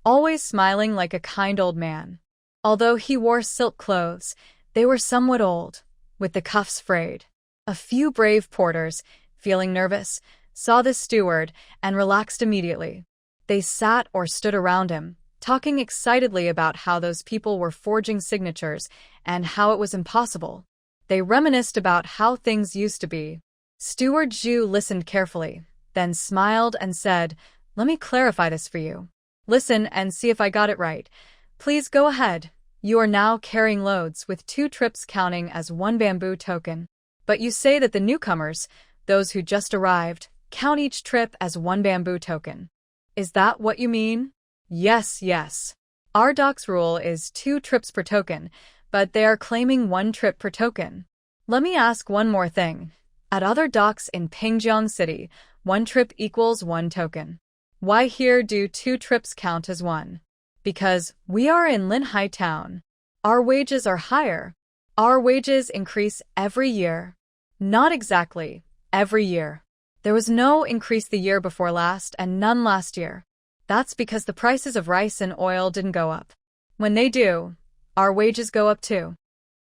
always smiling like a kind old man. Although he wore silk clothes, they were somewhat old, with the cuffs frayed. A few brave porters, feeling nervous, saw the steward and relaxed immediately. They sat or stood around him, talking excitedly about how those people were forging signatures and how it was impossible. They reminisced about how things used to be. Steward Zhu listened carefully, then smiled and said, "Let me clarify this for you. Listen and see if I got it right. Please go ahead. You are now carrying loads with 2 trips counting as 1 bamboo token. But you say that the newcomers, those who just arrived, count each trip as 1 bamboo token. Is that what you mean?" Yes, yes. Our dock's rule is 2 trips per token, but they are claiming 1 trip per token. Let me ask one more thing. At other docks in Pingjiang City, 1 trip equals 1 token. Why here do 2 trips count as 1? Because we are in Linhai Town. Our wages are higher. Our wages increase every year. Not exactly, every year. There was no increase the year before last and none last year. That's because the prices of rice and oil didn't go up. When they do, our wages go up too.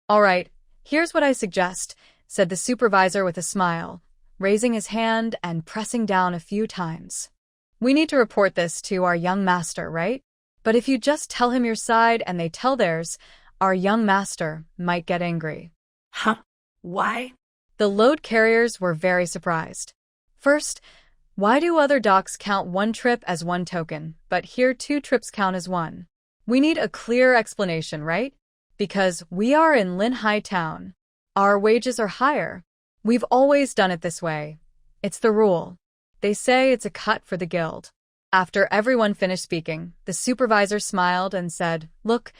All right, here's what I suggest, said the supervisor with a smile, raising his hand and pressing down a few times. We need to report this to our young master, right? But if you just tell him your side and they tell theirs, our young master might get angry. Huh? Why? The load carriers were very surprised. First, why do other docks count 1 trip as 1 token, but here 2 trips count as 1? We need a clear explanation, right? Because we are in Linhai Town. Our wages are higher. We've always done it this way. It's the rule. They say it's a cut for the guild. After everyone finished speaking, the supervisor smiled and said, "Look,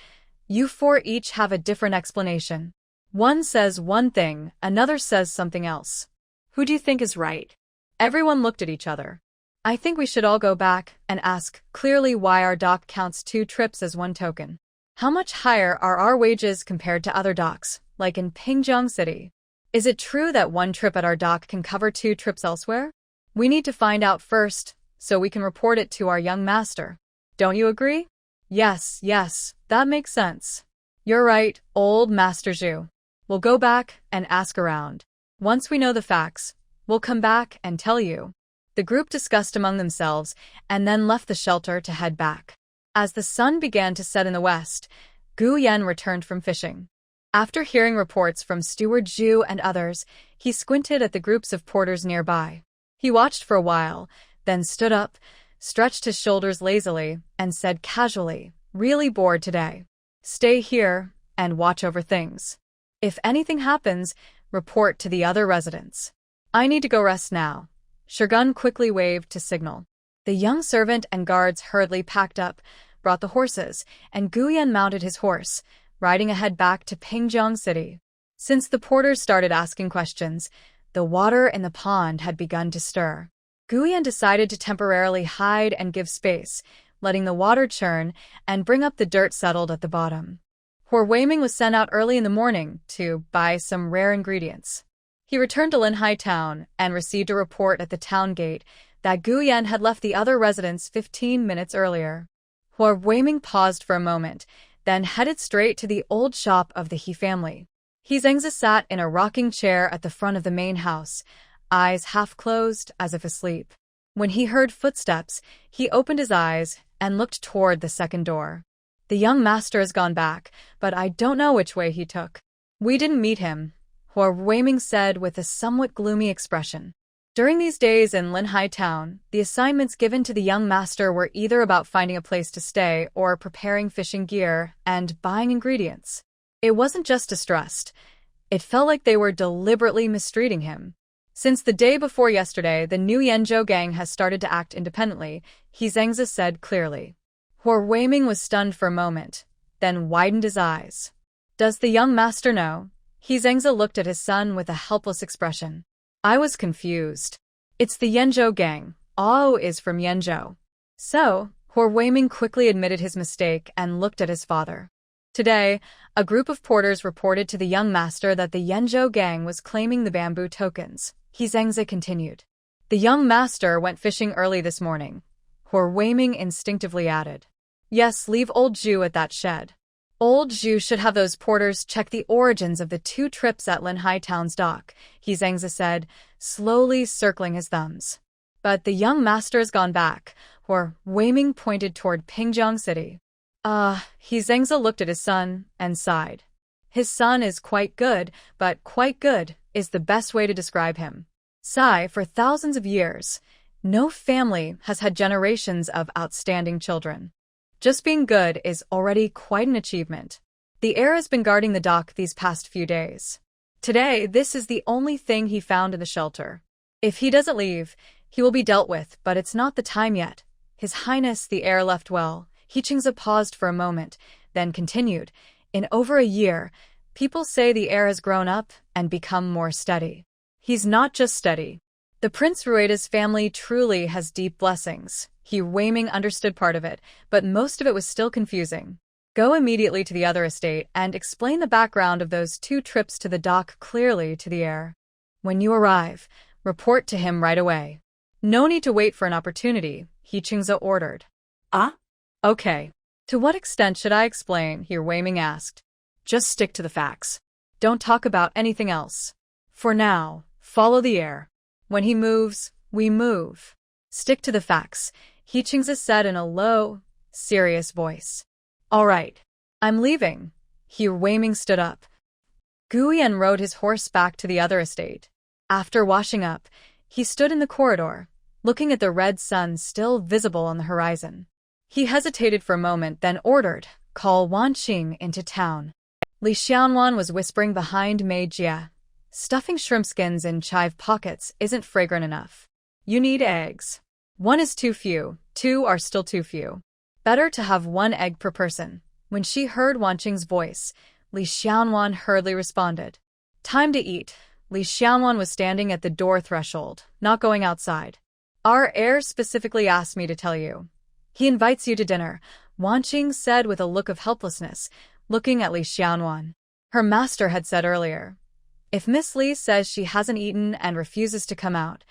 you 4 each have a different explanation. One says one thing, another says something else. Who do you think is right?" Everyone looked at each other. I think we should all go back and ask clearly why our dock counts 2 trips as 1 token. How much higher are our wages compared to other docks, like in Pingjiang City? Is it true that 1 trip at our dock can cover 2 trips elsewhere? We need to find out first, so we can report it to our young master. Don't you agree? Yes, that makes sense. You're right, old Master Zhu. We'll go back and ask around. Once we know the facts, we'll come back and tell you. The group discussed among themselves and then left the shelter to head back. As the sun began to set in the west, Gu Yan returned from fishing. After hearing reports from Steward Zhu and others, he squinted at the groups of porters nearby. He watched for a while, then stood up, stretched his shoulders lazily, and said casually, "Really bored today. Stay here and watch over things. If anything happens, report to the other residents. I need to go rest now." Shogun quickly waved to signal. The young servant and guards hurriedly packed up, brought the horses, and Gu Yan mounted his horse, riding ahead back to Pingjiang City. Since the porters started asking questions, the water in the pond had begun to stir. Gu Yan decided to temporarily hide and give space, letting the water churn and bring up the dirt settled at the bottom. Hor Weiming was sent out early in the morning to buy some rare ingredients. He returned to Linhai Town and received a report at the town gate that Gu Yan had left the other residents 15 minutes earlier. Hor Weiming paused for a moment, then headed straight to the old shop of the He family. He Zhengzi sat in a rocking chair at the front of the main house, eyes half closed as if asleep. When he heard footsteps, he opened his eyes and looked toward the second door. "The young master has gone back, but I don't know which way he took. We didn't meet him," Hor Weiming said with a somewhat gloomy expression. During these days in Linhai Town, the assignments given to the young master were either about finding a place to stay or preparing fishing gear and buying ingredients. It wasn't just distrust. It felt like they were deliberately mistreating him. Since the day before yesterday, the new Yanzhou gang has started to act independently, He Zhengzi said clearly. Hor Weiming was stunned for a moment, then widened his eyes. Does the young master know? He Zhengzi looked at his son with a helpless expression. I was confused. It's the Yanzhou gang. Ao is from Yanzhou. So, Hor Weiming quickly admitted his mistake and looked at his father. Today, a group of porters reported to the young master that the Yanzhou gang was claiming the bamboo tokens. He Zhengzi continued. The young master went fishing early this morning. Hor Weiming instinctively added. Yes, leave old Zhu at that shed. Old Zhu should have those porters check the origins of the 2 trips at Linhai Town's dock, He Zhengzi said, slowly circling his thumbs. But the young master's gone back. Hor Weiming pointed toward Pingjiang City. He Zhengzi looked at his son and sighed. His son is quite good, but quite good is the best way to describe him. Sigh, for thousands of years, no family has had generations of outstanding children. Just being good is already quite an achievement. The heir has been guarding the dock these past few days. Today, this is the only thing he found in the shelter. If he doesn't leave, he will be dealt with, but it's not the time yet. His Highness the heir left well. He Qingzi paused for a moment, then continued. In over a year, people say the heir has grown up and become more steady. He's not just steady. The Prince Ruida's family truly has deep blessings. He Weiming understood part of it, but most of it was still confusing. Go immediately to the other estate and explain the background of those 2 trips to the dock clearly to the heir. When you arrive, report to him right away. No need to wait for an opportunity, He Qingzi ordered. Okay. To what extent should I explain? He Weiming asked. Just stick to the facts. Don't talk about anything else. For now, follow the heir. When he moves, we move. Stick to the facts, He Qingzi said in a low, serious voice. All right. I'm leaving. He Weiming stood up. Guyan rode his horse back to the other estate. After washing up, he stood in the corridor, looking at the red sun still visible on the horizon. He hesitated for a moment, then ordered, call Wan Qing into town. Li Xianwan was whispering behind Mei Jie. Stuffing shrimp skins in chive pockets isn't fragrant enough. You need eggs. 1 is too few, 2 are still too few. Better to have 1 egg per person. When she heard Wan Qing's voice, Li Xianwan hurriedly responded. Time to eat. Li Xianwan was standing at the door threshold, not going outside. Our heir specifically asked me to tell you. He invites you to dinner, Wan Qing said with a look of helplessness, looking at Li Xianwan. Her master had said earlier, if Miss Li says she hasn't eaten and refuses to come out,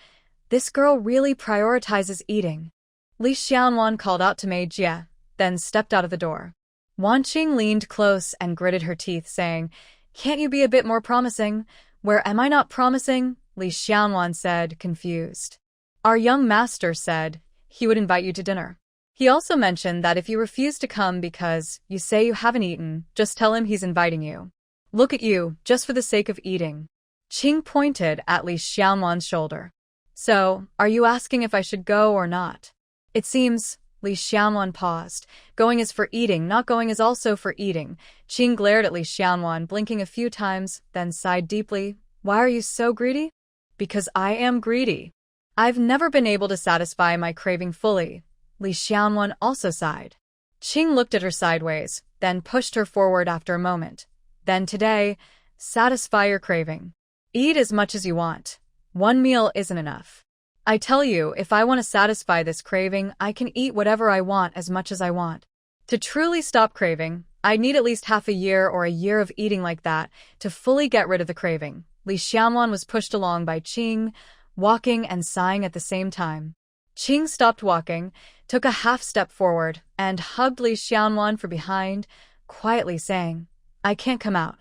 this girl really prioritizes eating. Li Xianwan called out to Mei Jie, then stepped out of the door. Wan Qing leaned close and gritted her teeth, saying, Can't you be a bit more promising? Where am I not promising? Li Xianwan said, confused. Our young master said he would invite you to dinner. He also mentioned that if you refuse to come because you say you haven't eaten, just tell him he's inviting you. Look at you, just for the sake of eating. Qing pointed at Li Xianwan's shoulder. So, are you asking if I should go or not? It seems, Li Xianwan paused. Going is for eating, not going is also for eating. Qing glared at Li Xianwan, blinking a few times, then sighed deeply. Why are you so greedy? Because I am greedy. I've never been able to satisfy my craving fully. Li Xianwan also sighed. Qing looked at her sideways, then pushed her forward after a moment. Then today, satisfy your craving. Eat as much as you want. 1 meal isn't enough. I tell you, if I want to satisfy this craving, I can eat whatever I want as much as I want. To truly stop craving, I'd need at least half a year or a year of eating like that to fully get rid of the craving. Li Xianwan was pushed along by Qing, walking and sighing at the same time. Qing stopped walking, took a half step forward, and hugged Li Xianwan from behind, quietly saying, I can't come out.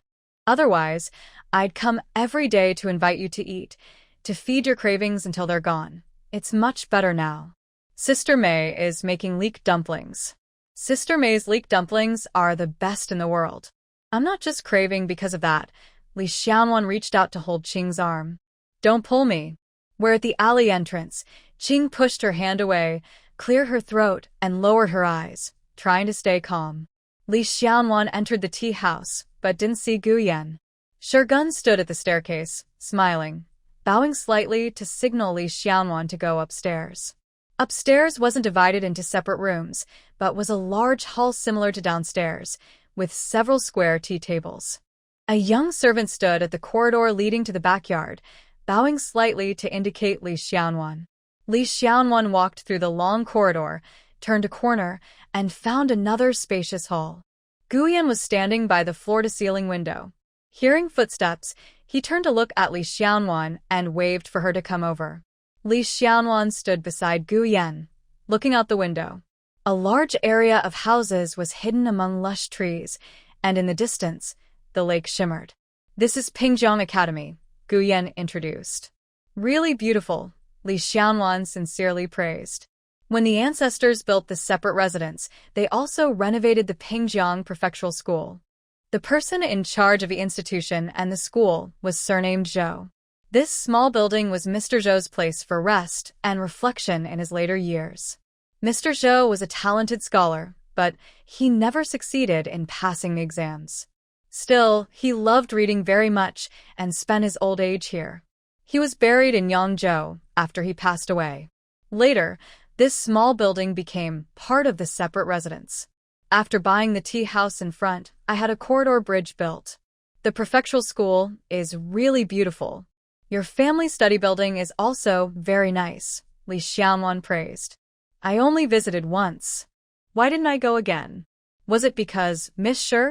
Otherwise, I'd come every day to invite you to eat, to feed your cravings until they're gone. It's much better now. Sister Mei is making leek dumplings. Sister Mei's leek dumplings are the best in the world. I'm not just craving because of that. Li Xianwan reached out to hold Qing's arm. Don't pull me. We're at the alley entrance. Qing pushed her hand away, cleared her throat, and lowered her eyes, trying to stay calm. Li Xianwan entered the tea house, but didn't see Gu Yan. Shirgun stood at the staircase, smiling, bowing slightly to signal Li Xianwan to go upstairs. Upstairs wasn't divided into separate rooms, but was a large hall similar to downstairs, with several square tea tables. A young servant stood at the corridor leading to the backyard, bowing slightly to indicate Li Xianwan. Li Xianwan walked through the long corridor, turned a corner, and found another spacious hall. Gu Yan was standing by the floor-to-ceiling window. Hearing footsteps, he turned to look at Li Xianwan and waved for her to come over. Li Xianwan stood beside Gu Yan, looking out the window. A large area of houses was hidden among lush trees, and in the distance, the lake shimmered. "This is Pingjiang Academy," Gu Yan introduced. "Really beautiful," Li Xianwan sincerely praised. When the ancestors built the separate residence, they also renovated the Pingjiang Prefectural School. The person in charge of the institution and the school was surnamed Zhou. This small building was Mr. Zhou's place for rest and reflection in his later years. Mr. Zhou was a talented scholar, but he never succeeded in passing the exams. Still, he loved reading very much and spent his old age here. He was buried in Yangzhou after he passed away. Later, this small building became part of the separate residence. After buying the tea house in front, I had a corridor bridge built. The prefectural school is really beautiful. Your family study building is also very nice, Li Xianwan praised. I only visited once. Why didn't I go again? Was it because Miss Shi?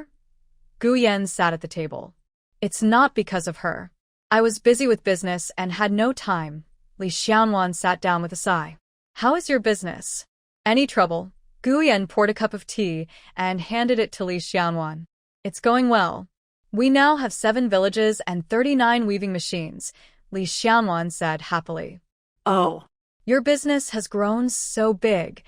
Gu Yan sat at the table. It's not because of her. I was busy with business and had no time. Li Xianwan sat down with a sigh. How is your business? Any trouble? Gu Yan poured a cup of tea and handed it to Li Xianwan. It's going well. We now have 7 villages and 39 weaving machines, Li Xianwan said happily. Oh. Your business has grown so big,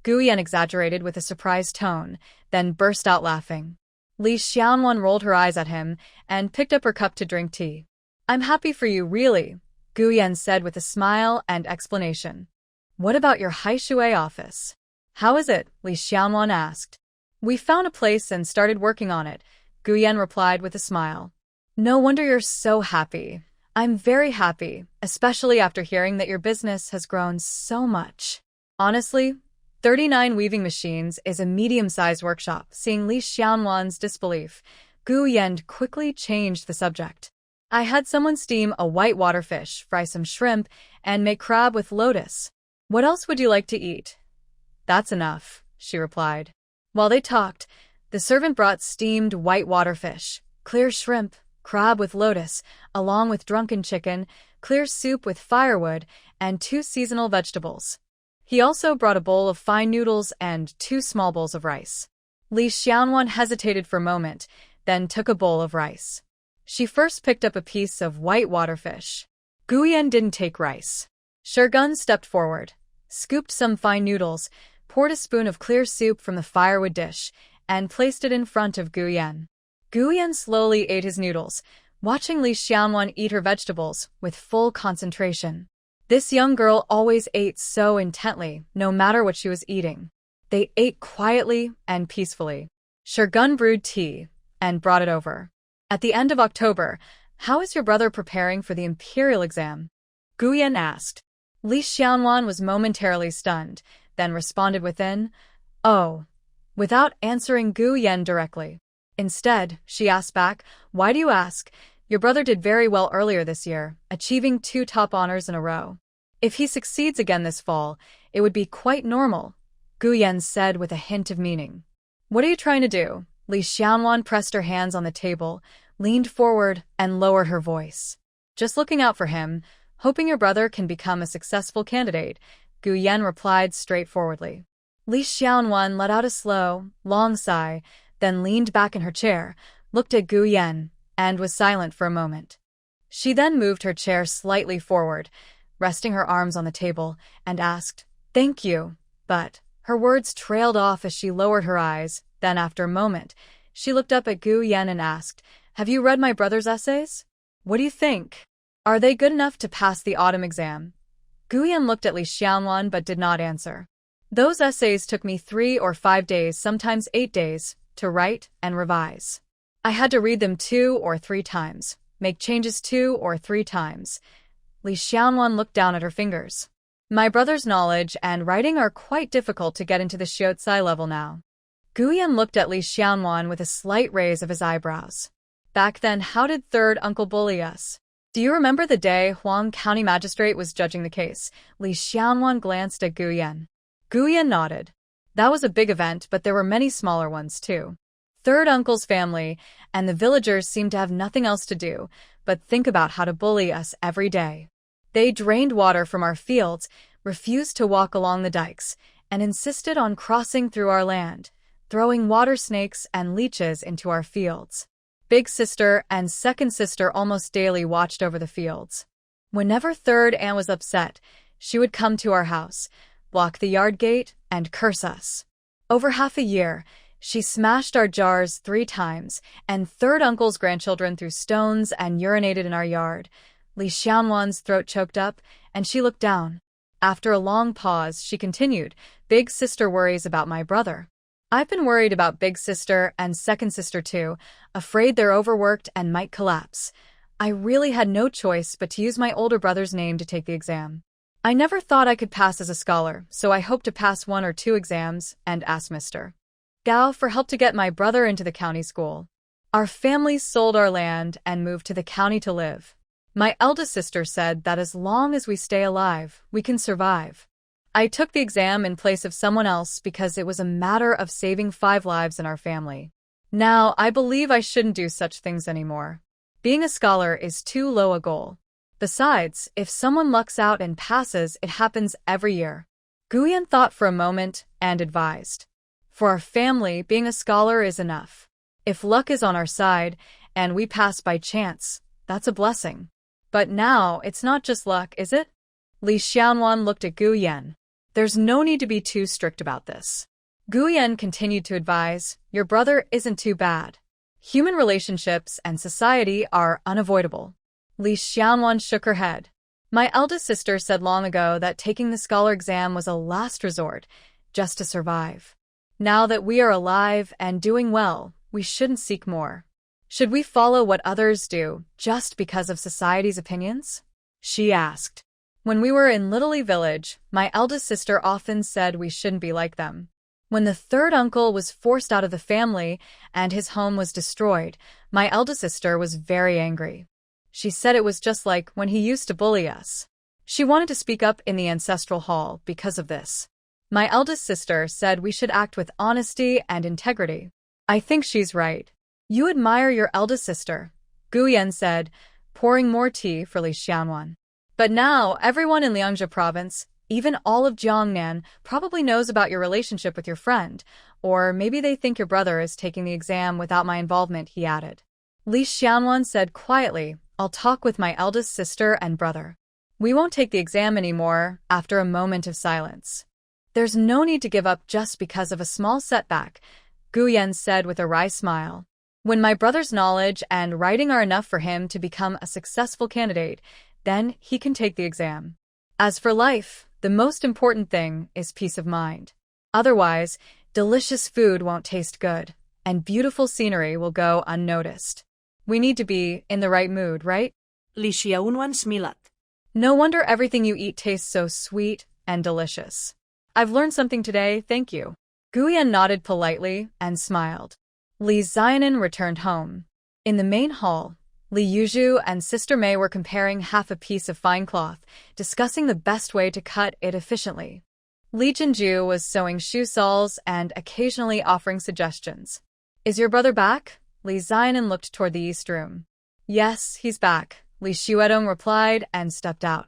Gu Yan exaggerated with a surprised tone, then burst out laughing. Li Xianwan rolled her eyes at him and picked up her cup to drink tea. I'm happy for you, really, Gu Yan said with a smile and explanation. What about your Haishui office? How is it? Li Xianwan asked. We found a place and started working on it, Gu Yan replied with a smile. No wonder you're so happy. I'm very happy, especially after hearing that your business has grown so much. Honestly, 39 weaving machines is a medium-sized workshop. Seeing Li Xianwan's disbelief, Gu Yan quickly changed the subject. I had someone steam a white water fish, fry some shrimp, and make crab with lotus. What else would you like to eat? That's enough, she replied. While they talked, the servant brought steamed white water fish, clear shrimp, crab with lotus, along with drunken chicken, clear soup with firewood, and 2 seasonal vegetables. He also brought a bowl of fine noodles and 2 small bowls of rice. Li Xianwan hesitated for a moment, then took a bowl of rice. She first picked up a piece of white water fish. Gu Yan didn't take rice. Shirgun stepped forward, scooped some fine noodles, poured a spoon of clear soup from the firewood dish, and placed it in front of Gu Yan. Gu Yan slowly ate his noodles, watching Li Xianwan eat her vegetables with full concentration. This young girl always ate so intently, no matter what she was eating. They ate quietly and peacefully. Shirgun brewed tea and brought it over. At the end of October, how is your brother preparing for the imperial exam? Gu Yan asked. Li Xianwan was momentarily stunned, then responded within, "Oh," without answering Gu Yan directly. Instead, she asked back, "Why do you ask? Your brother did very well earlier this year, achieving 2 top honors in a row. If he succeeds again this fall, it would be quite normal," Gu Yan said with a hint of meaning. "What are you trying to do?" Li Xianwan pressed her hands on the table, leaned forward, and lowered her voice. "Just looking out for him, hoping your brother can become a successful candidate," Gu Yan replied straightforwardly. Li Xianwan let out a slow, long sigh, then leaned back in her chair, looked at Gu Yan, and was silent for a moment. She then moved her chair slightly forward, resting her arms on the table, and asked, "Thank you," but her words trailed off as she lowered her eyes. Then after a moment, she looked up at Gu Yan and asked, "Have you read my brother's essays? What do you think? Are they good enough to pass the autumn exam?" Gu Yan looked at Li Xianwan but did not answer. "Those essays took me 3 or 5 days, sometimes 8 days, to write and revise. I had to read them 2 or 3 times, make changes 2 or 3 times. Li Xianwan looked down at her fingers. My brother's knowledge and writing are quite difficult to get into the Xiaocai level now. Guyan looked at Li Xianwan with a slight raise of his eyebrows. Back then, how did third uncle bully us? Do you remember the day Huang County Magistrate was judging the case? Li Xianwan glanced at Guyan. Guyan nodded. That was a big event, but there were many smaller ones too. Third uncle's family and the villagers seemed to have nothing else to do but think about how to bully us every day. They drained water from our fields, refused to walk along the dikes, and insisted on crossing through our land, throwing water snakes and leeches into our fields. Big sister and second sister almost daily watched over the fields. Whenever third aunt was upset, she would come to our house, block the yard gate, and curse us. Over half a year, she smashed our jars 3 times, and third uncle's grandchildren threw stones and urinated in our yard. Li Xianwan's throat choked up, and she looked down. After a long pause, she continued, Big sister worries about my brother. I've been worried about big sister and second sister too, afraid they're overworked and might collapse. I really had no choice but to use my older brother's name to take the exam. I never thought I could pass as a scholar, so I hoped to pass 1 or 2 exams and asked Mr. Gao for help to get my brother into the county school. Our family sold our land and moved to the county to live. My eldest sister said that as long as we stay alive, we can survive. I took the exam in place of someone else because it was a matter of saving 5 lives in our family. Now, I believe I shouldn't do such things anymore. Being a scholar is too low a goal. Besides, if someone lucks out and passes, it happens every year. Guyan thought for a moment and advised. For our family, being a scholar is enough. If luck is on our side and we pass by chance, that's a blessing. But now, it's not just luck, is it? Li Xianwan looked at Guyan. There's no need to be too strict about this. Guyan continued to advise, your brother isn't too bad. Human relationships and society are unavoidable. Li Xianwan shook her head. My eldest sister said long ago that taking the scholar exam was a last resort, just to survive. Now that we are alive and doing well, we shouldn't seek more. Should we follow what others do just because of society's opinions? She asked. When we were in Little Li Village, my eldest sister often said we shouldn't be like them. When the third uncle was forced out of the family and his home was destroyed, my eldest sister was very angry. She said it was just like when he used to bully us. She wanted to speak up in the ancestral hall because of this. My eldest sister said we should act with honesty and integrity. I think she's right. You admire your eldest sister, Guyan said, pouring more tea for Li Xianwan. But now, everyone in Liangzhi province, even all of Jiangnan, probably knows about your relationship with your friend, or maybe they think your brother is taking the exam without my involvement, he added. Li Xianwan said quietly, I'll talk with my eldest sister and brother. We won't take the exam anymore, after a moment of silence. There's no need to give up just because of a small setback, Guyan said with a wry smile. When my brother's knowledge and writing are enough for him to become a successful candidate, then he can take the exam. As for life, the most important thing is peace of mind. Otherwise, delicious food won't taste good, and beautiful scenery will go unnoticed. We need to be in the right mood, right? Li Xiaonuan smilat. No wonder everything you eat tastes so sweet and delicious. I've learned something today, thank you. Guyan nodded politely and smiled. Li Xiaonan returned home. In the main hall, Li Yuzhu and Sister Mei were comparing half a piece of fine cloth, discussing the best way to cut it efficiently. Li Jinju was sewing shoe soles and occasionally offering suggestions. Is your brother back? Li Xiaonan looked toward the east room. Yes, he's back, Li Xuedong replied and stepped out.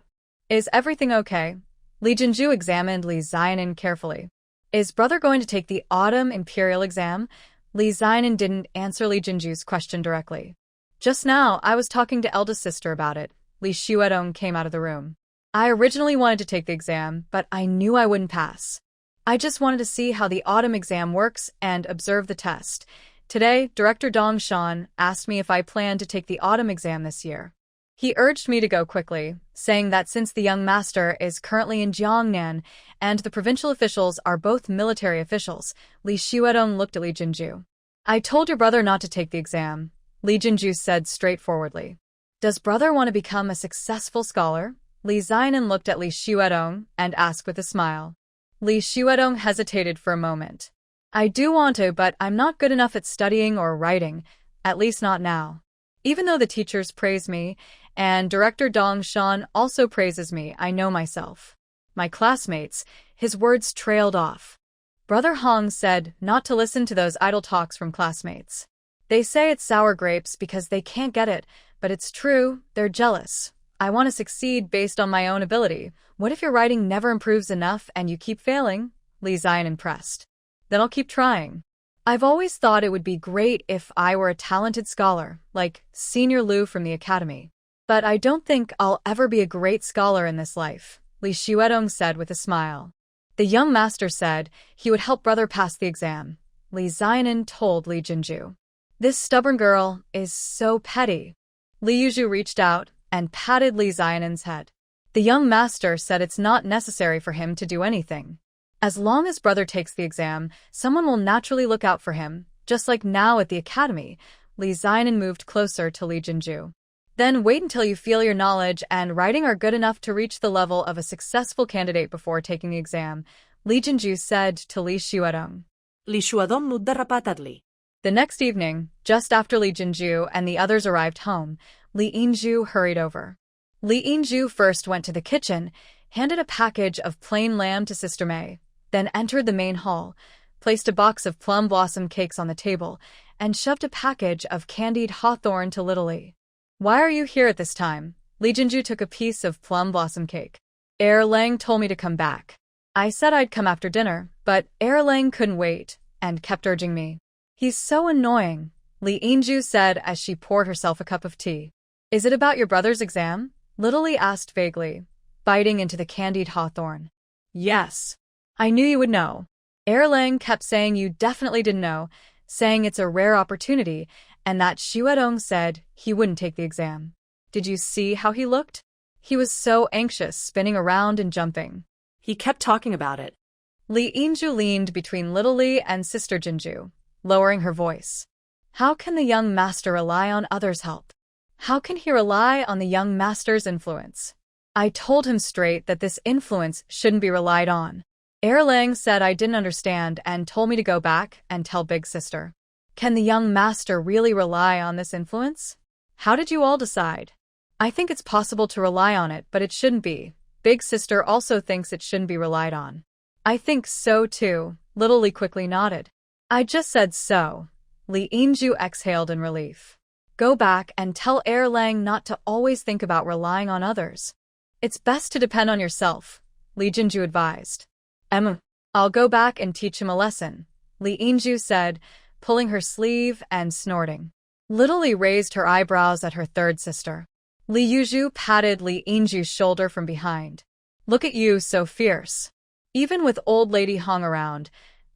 Is everything okay? Li Jinju examined Li Xiaonan carefully. Is brother going to take the autumn imperial exam? Li Xiaonan didn't answer Li Jinju's question directly. Just now, I was talking to eldest sister about it. Li Xuedong came out of the room. I originally wanted to take the exam, but I knew I wouldn't pass. I just wanted to see how the autumn exam works and observe the test. Today, Director Dong Shan asked me if I plan to take the autumn exam this year. He urged me to go quickly, saying that since the young master is currently in Jiangnan and the provincial officials are both military officials, Li Xuedong looked at Li Jinju. I told your brother not to take the exam, Li Jinju said straightforwardly. Does brother want to become a successful scholar? Li Zianan looked at Li Xuedong and asked with a smile. Li Xuedong hesitated for a moment. I do want to, but I'm not good enough at studying or writing, at least not now. Even though the teachers praise me, and Director Dong Shan also praises me, I know myself. My classmates, his words trailed off. Brother Hong said not to listen to those idle talks from classmates. They say it's sour grapes because they can't get it, but it's true, they're jealous. I want to succeed based on my own ability. What if your writing never improves enough and you keep failing? Li Zianan pressed. Then I'll keep trying. I've always thought it would be great if I were a talented scholar, like Senior Liu from the academy. But I don't think I'll ever be a great scholar in this life, Li Xuedong said with a smile. The young master said he would help brother pass the exam. Li Zianan told Li Jinju. This stubborn girl is so petty. Li Yuzhu reached out and patted Li Zianan's head. The young master said it's not necessary for him to do anything. As long as brother takes the exam, someone will naturally look out for him, just like now at the academy. Li Zianan moved closer to Li Jinju. Then wait until you feel your knowledge and writing are good enough to reach the level of a successful candidate before taking the exam, Li Jinju said to Li Xuedong. Li Xuedong mudda rapatadli. The next evening, just after Li Jinju and the others arrived home, Li Yinju hurried over. Li Yinju first went to the kitchen, handed a package of plain lamb to Sister May, then entered the main hall, placed a box of plum blossom cakes on the table, and shoved a package of candied hawthorn to little Li. Why are you here at this time? Li Jinju took a piece of plum blossom cake. Lang told me to come back. I said I'd come after dinner, but Lang couldn't wait, and kept urging me. He's so annoying, Li Yinju said as she poured herself a cup of tea. Is it about your brother's exam? Little Li asked vaguely, biting into the candied hawthorn. Yes. I knew you would know. Lang kept saying you definitely didn't know, saying it's a rare opportunity, and that Xuedong said he wouldn't take the exam. Did you see how he looked? He was so anxious, spinning around and jumping. He kept talking about it. Li Yinju leaned between little Li and Sister Jinju, lowering her voice. How can the young master rely on others' help? How can he rely on the young master's influence? I told him straight that this influence shouldn't be relied on. Lang said I didn't understand and told me to go back and tell Big Sister. Can the young master really rely on this influence? How did you all decide? I think it's possible to rely on it, but it shouldn't be. Big Sister also thinks it shouldn't be relied on. I think so too, Little Li quickly nodded. I just said so. Li Yinju exhaled in relief. Go back and tell Lang not to always think about relying on others. It's best to depend on yourself, Li Jinju advised. I'll go back and teach him a lesson, Li Yinju said, pulling her sleeve and snorting. Little Li raised her eyebrows at her third sister. Li Yuzhu patted Li Yinju's shoulder from behind. Look at you, so fierce. Even with old lady Hong around,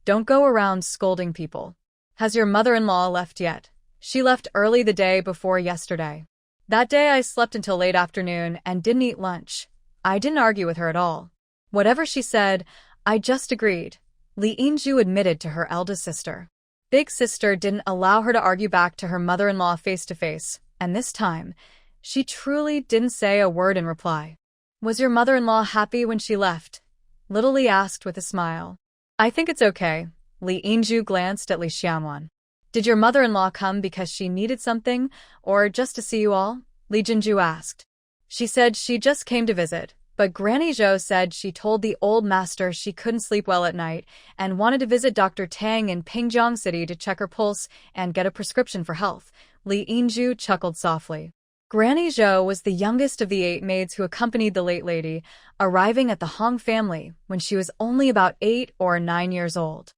don't go around scolding people. Has your mother-in-law left yet? She left early the day before yesterday. That day I slept until late afternoon and didn't eat lunch. I didn't argue with her at all. Whatever she said, I just agreed, Li Yinju admitted to her eldest sister. Big Sister didn't allow her to argue back to her mother-in-law face-to-face, and this time, she truly didn't say a word in reply. Was your mother-in-law happy when she left? Little Li asked with a smile. I think it's okay, Li Yinju glanced at Li Xianwan. Did your mother-in-law come because she needed something, or just to see you all? Li Jinju asked. She said she just came to visit. But Granny Zhou said she told the old master she couldn't sleep well at night and wanted to visit Dr. Tang in Pingjiang City to check her pulse and get a prescription for health. Li Yinju chuckled softly. Granny Zhou was the youngest of the 8 maids who accompanied the late lady, arriving at the Hong family when she was only about 8 or 9 years old.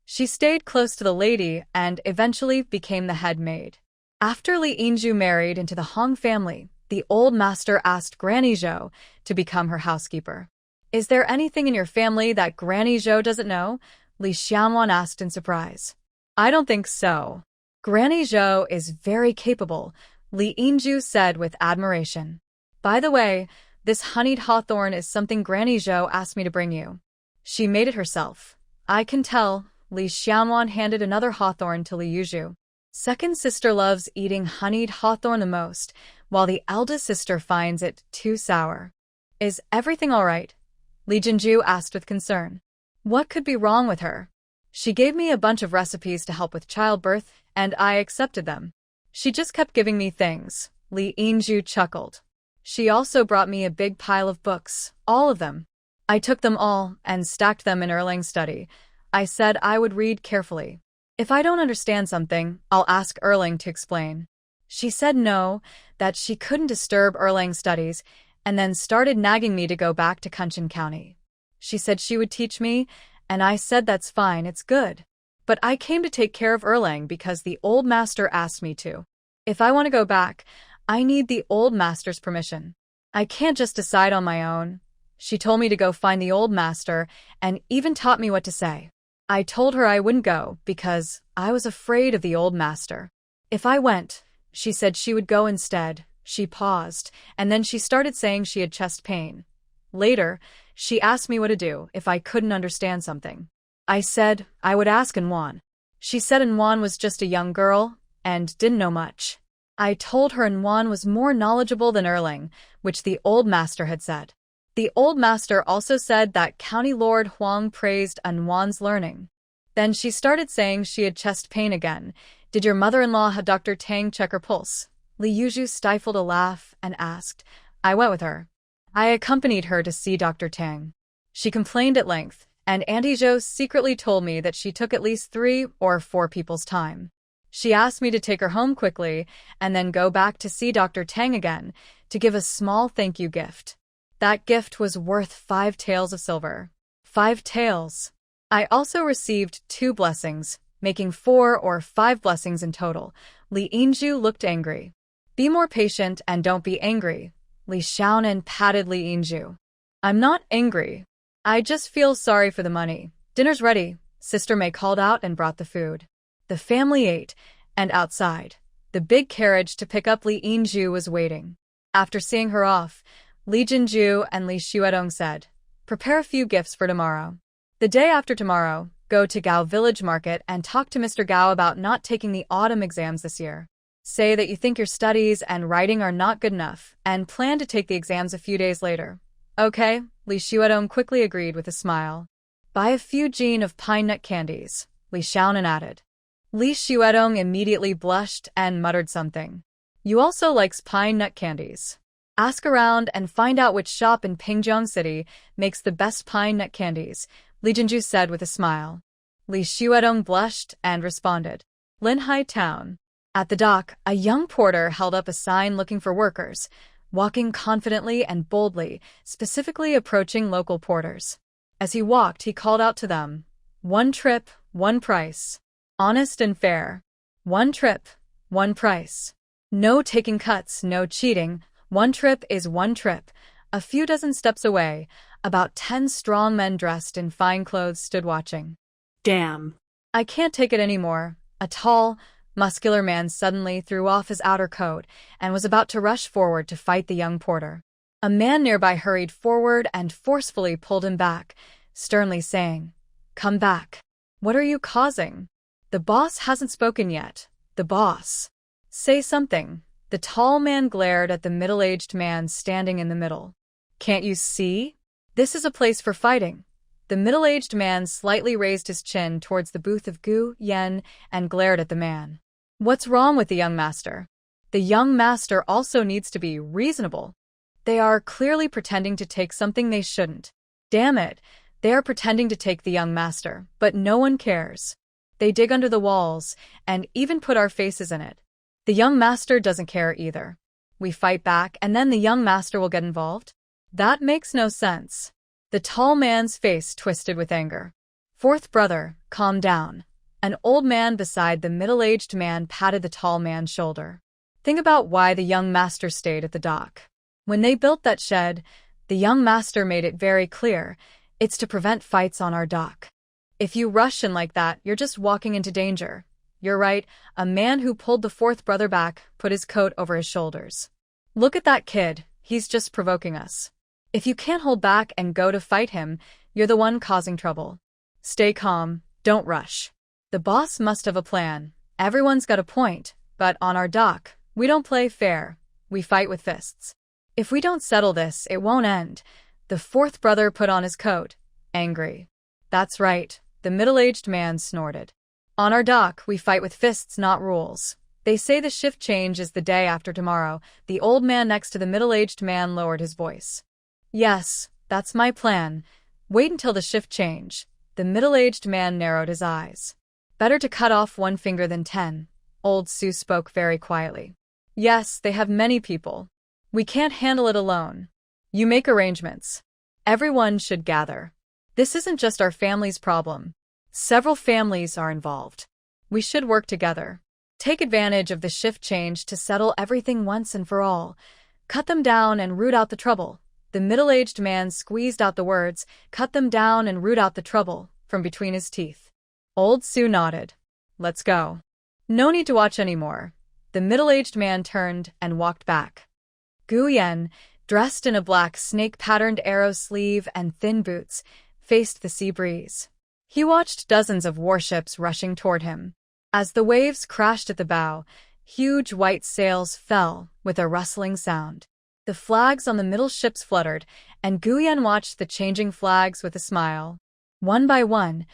She stayed close to the lady and eventually became the head maid. After Li Yinju married into the Hong family, the old master asked Granny Zhou to become her housekeeper. Is there anything in your family that Granny Zhou doesn't know? Li Xianwan asked in surprise. I don't think so. Granny Zhou is very capable, Li Yinju said with admiration. By the way, this honeyed hawthorn is something Granny Zhou asked me to bring you. She made it herself. I can tell, Li Xiaonuan handed another hawthorn to Li Yuzhu. Second sister loves eating honeyed hawthorn the most, while the eldest sister finds it too sour. Is everything all right? Li Jinju asked with concern. What could be wrong with her? She gave me a bunch of recipes to help with childbirth, and I accepted them. She just kept giving me things, Li Yinju chuckled. She also brought me a big pile of books, all of them. I took them all and stacked them in Erlang's study. I said I would read carefully. If I don't understand something, I'll ask Erlang to explain. She said no, that she couldn't disturb Erlang's studies, and then started nagging me to go back to Kunshan County. She said she would teach me, and I said that's fine, it's good. But I came to take care of Erlang because the old master asked me to. If I want to go back, I need the old master's permission. I can't just decide on my own. She told me to go find the old master and even taught me what to say. I told her I wouldn't go because I was afraid of the old master. If I went, she said she would go instead. She paused, and then she started saying she had chest pain. Later, she asked me what to do if I couldn't understand something. I said I would ask Anwan. She said Anwan was just a young girl and didn't know much. I told her Anwan was more knowledgeable than Erlang, which the old master had said. The old master also said that County Lord Huang praised Anwan's learning. Then she started saying she had chest pain again. Did your mother-in-law have Dr. Tang check her pulse? Li Yuzhu stifled a laugh and asked. I went with her. I accompanied her to see Dr. Tang. She complained at length, and Auntie Zhou secretly told me that she took at least 3 or 4 people's time. She asked me to take her home quickly and then go back to see Dr. Tang again to give a small thank you gift. That gift was worth 5 taels of silver. 5 taels. I also received 2 blessings, making 4 or 5 blessings in total. Li Yinju looked angry. Be more patient and don't be angry. Li Xiaonan patted Li Yinju. I'm not angry. I just feel sorry for the money. Dinner's ready. Sister May called out and brought the food. The family ate, and outside, the big carriage to pick up Li Yinju was waiting. After seeing her off, Li Jinju and Li Xuedong said, prepare a few gifts for tomorrow. The day after tomorrow, go to Gao Village Market and talk to Mr. Gao about not taking the autumn exams this year. Say that you think your studies and writing are not good enough and plan to take the exams a few days later. Okay, Li Xuedong quickly agreed with a smile. Buy a few jean of pine nut candies, Li Xiaonan added. Li Xuedong immediately blushed and muttered something. You also likes pine nut candies. Ask around and find out which shop in Pingjiang City makes the best pine nut candies, Li Jinju said with a smile. Li Xuedong blushed and responded. Linhai Town. At the dock, a young porter held up a sign looking for workers, walking confidently and boldly, specifically approaching local porters. As he walked, he called out to them, 1 trip, 1 price. Honest and fair. 1 trip, 1 price. No taking cuts, no cheating. 1 trip is 1 trip. A few dozen steps away, about 10 strong men dressed in fine clothes stood watching. Damn. I can't take it anymore. A tall, muscular man suddenly threw off his outer coat and was about to rush forward to fight the young porter. A man nearby hurried forward and forcefully pulled him back, sternly saying, Come back. What are you causing? The boss hasn't spoken yet. The boss. Say something. The tall man glared at the middle-aged man standing in the middle. Can't you see? This is a place for fighting. The middle-aged man slightly raised his chin towards the booth of Gu Yen and glared at the man. What's wrong with the young master? The young master also needs to be reasonable. They are clearly pretending to take something they shouldn't. Damn it, they are pretending to take the young master, but no one cares. They dig under the walls and even put our faces in it. The young master doesn't care either. We fight back and then the young master will get involved? That makes no sense. The tall man's face twisted with anger. Fourth brother, calm down. An old man beside the middle-aged man patted the tall man's shoulder. Think about why the young master stayed at the dock. When they built that shed, the young master made it very clear, it's to prevent fights on our dock. If you rush in like that, you're just walking into danger. You're right, a man who pulled the fourth brother back put his coat over his shoulders. Look at that kid, he's just provoking us. If you can't hold back and go to fight him, you're the one causing trouble. Stay calm, Don't rush. The boss must have a plan. Everyone's got a point, but on our dock, we don't play fair. We fight with fists. If we don't settle this, it won't end. The fourth brother put on his coat, angry. That's right, the middle-aged man snorted. On our dock, we fight with fists, not rules. They say the shift change is the day after tomorrow. The old man next to the middle-aged man lowered his voice. Yes, that's my plan. Wait until the shift change. The middle-aged man narrowed his eyes. Better to cut off one finger than 10. Old Sue spoke very quietly. Yes, they have many people. We can't handle it alone. You make arrangements. Everyone should gather. This isn't just our family's problem. Several families are involved. We should work together. Take advantage of the shift change to settle everything once and for all. Cut them down and root out the trouble. The middle-aged man squeezed out the words, cut them down and root out the trouble, from between his teeth. Old Sue nodded. Let's go. No need to watch anymore. The middle-aged man turned and walked back. Gu Yan, dressed in a black snake-patterned arrow sleeve and thin boots, faced the sea breeze. He watched dozens of warships rushing toward him. As the waves crashed at the bow, huge white sails fell with a rustling sound. The flags on the middle ships fluttered, and Gu Yan watched the changing flags with a smile. One by one,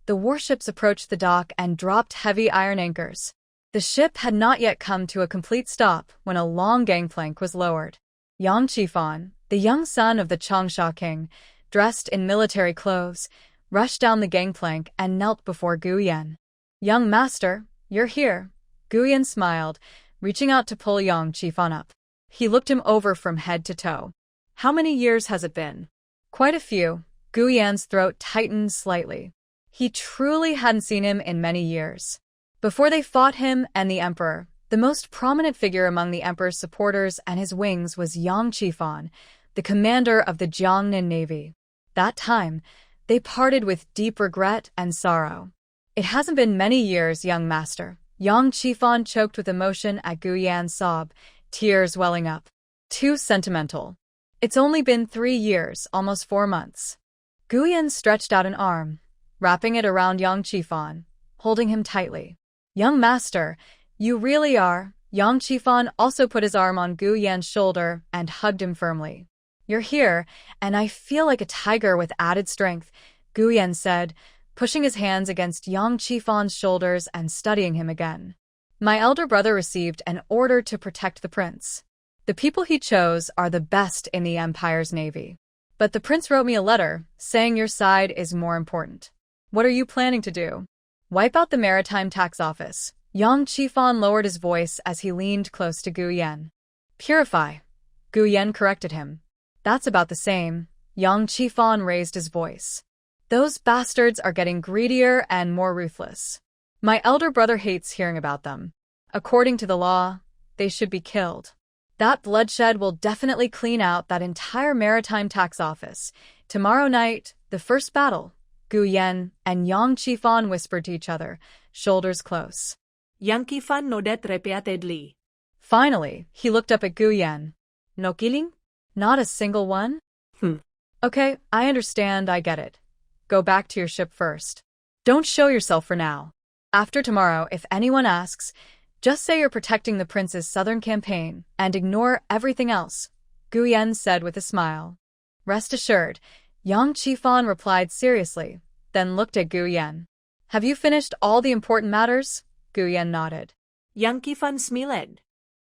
the warships approached the dock and dropped heavy iron anchors. The ship had not yet come to a complete stop when a long gangplank was lowered. Yang Qifan, the young son of the Changsha king, dressed in military clothes, rushed down the gangplank and knelt before Gu Yan. Young master, you're here. Gu Yan smiled, reaching out to pull Yang Qifan up. He looked him over from head to toe. How many years has it been? Quite a few. Gu Yan's throat tightened slightly. He truly hadn't seen him in many years. Before they fought him and the emperor, the most prominent figure among the emperor's supporters and his wings was Yang Qifan, the commander of the Jiangnan Navy. That time, they parted with deep regret and sorrow. It hasn't been many years, young master. Yang Qifan choked with emotion at Gu Yan's sob, tears welling up. Too sentimental. It's only been 3 years, almost 4 months. Gu Yan stretched out an arm, wrapping it around Yang Qifan, holding him tightly. Young master, you really are. Yang Qifan also put his arm on Gu Yan's shoulder and hugged him firmly. You're here, and I feel like a tiger with added strength, Gu Yan said, pushing his hands against Yang Qifan's shoulders and studying him again. My elder brother received an order to protect the prince. The people he chose are the best in the Empire's navy. But the prince wrote me a letter, saying your side is more important. What are you planning to do? Wipe out the maritime tax office. Yang Qifan lowered his voice as he leaned close to Gu Yan. Purify. Gu Yan corrected him. That's about the same. Yang Qifan raised his voice. Those bastards are getting greedier and more ruthless. My elder brother hates hearing about them. According to the law, they should be killed. That bloodshed will definitely clean out that entire maritime tax office. Tomorrow night, the first battle. Gu Yan and Yang Qifan whispered to each other, shoulders close. Yang Qifan nodded repeatedly. Finally, he looked up at Gu Yan. No killing? Not a single one? Okay, I understand, I get it. Go back to your ship first. Don't show yourself for now. After tomorrow, if anyone asks, just say you're protecting the prince's southern campaign and ignore everything else, Gu Yan said with a smile. Rest assured, Yang Qifan replied seriously, then looked at Gu Yan. Have you finished all the important matters? Gu Yan nodded. Yang Qifan smiled.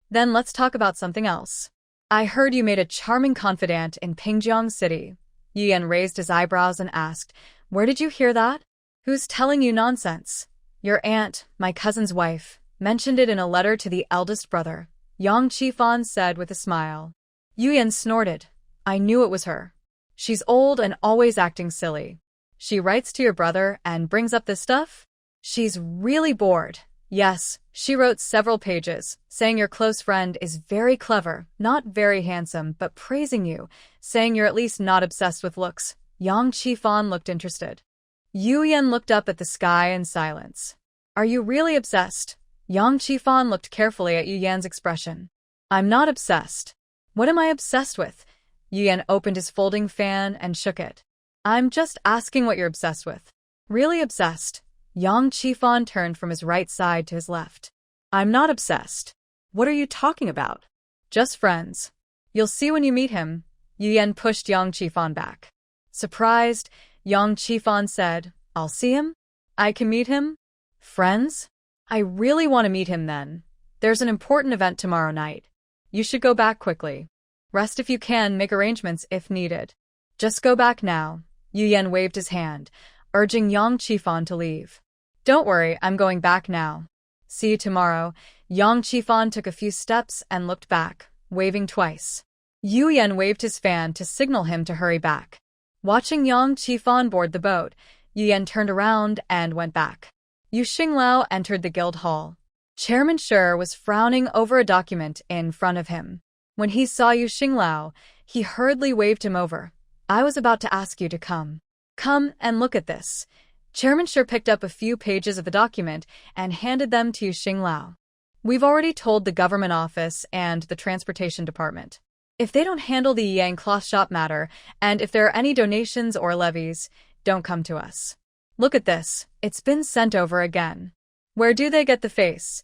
Then let's talk about something else. I heard you made a charming confidant in Pingjiang City. Yu Yan raised his eyebrows and asked, Where did you hear that? Who's telling you nonsense? Your aunt, my cousin's wife, mentioned it in a letter to the eldest brother, Yang Qifan said with a smile. Yu Yan snorted. I knew it was her. She's old and always acting silly. She writes to your brother and brings up this stuff? She's really bored. Yes, she wrote several pages, saying your close friend is very clever, not very handsome, but praising you, saying you're at least not obsessed with looks. Yang Qifan looked interested. Yu Yan looked up at the sky in silence. Are you really obsessed? Yang Qifan looked carefully at Yu Yan's expression. I'm not obsessed. What am I obsessed with? Yu Yan opened his folding fan and shook it. I'm just asking what you're obsessed with. Really obsessed? Yang Qifan turned from his right side to his left. I'm not obsessed. What are you talking about? Just friends. You'll see when you meet him. Yu Yan pushed Yang Qifan back. Surprised, Yang Qifan said, I'll see him? I can meet him? Friends? I really want to meet him then. There's an important event tomorrow night. You should go back quickly. Rest if you can, make arrangements if needed. Just go back now. Yu Yan waved his hand, urging Yang Qifan to leave. Don't worry, I'm going back now. See you tomorrow. Yang Qifan took a few steps and looked back, waving twice. Yu Yan waved his fan to signal him to hurry back. Watching Yang Qifan board the boat, Yu Yan turned around and went back. Yu Xinglao entered the guild hall. Chairman Shi was frowning over a document in front of him. When he saw Yu Xinglao, he hurriedly waved him over. I was about to ask you to come. Come and look at this. Chairman Shi picked up a few pages of the document and handed them to Yu Xinglao. We've already told the government office and the transportation department. If they don't handle the Yang cloth shop matter, and if there are any donations or levies, don't come to us. Look at this. It's been sent over again. Where do they get the face?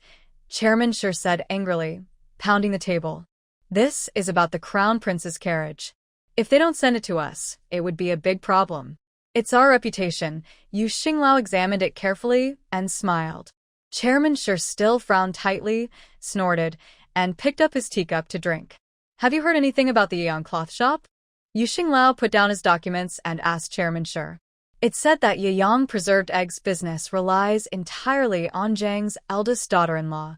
Chairman Shi said angrily, pounding the table. This is about the Crown Prince's carriage. If they don't send it to us, it would be a big problem. It's our reputation. Yu Xinglao examined it carefully and smiled. Chairman Shi still frowned tightly, snorted, and picked up his teacup to drink. Have you heard anything about the Yang cloth shop? Yu Xinglao put down his documents and asked Chairman Shi. It said that Yang preserved eggs business relies entirely on Zhang's eldest daughter-in-law,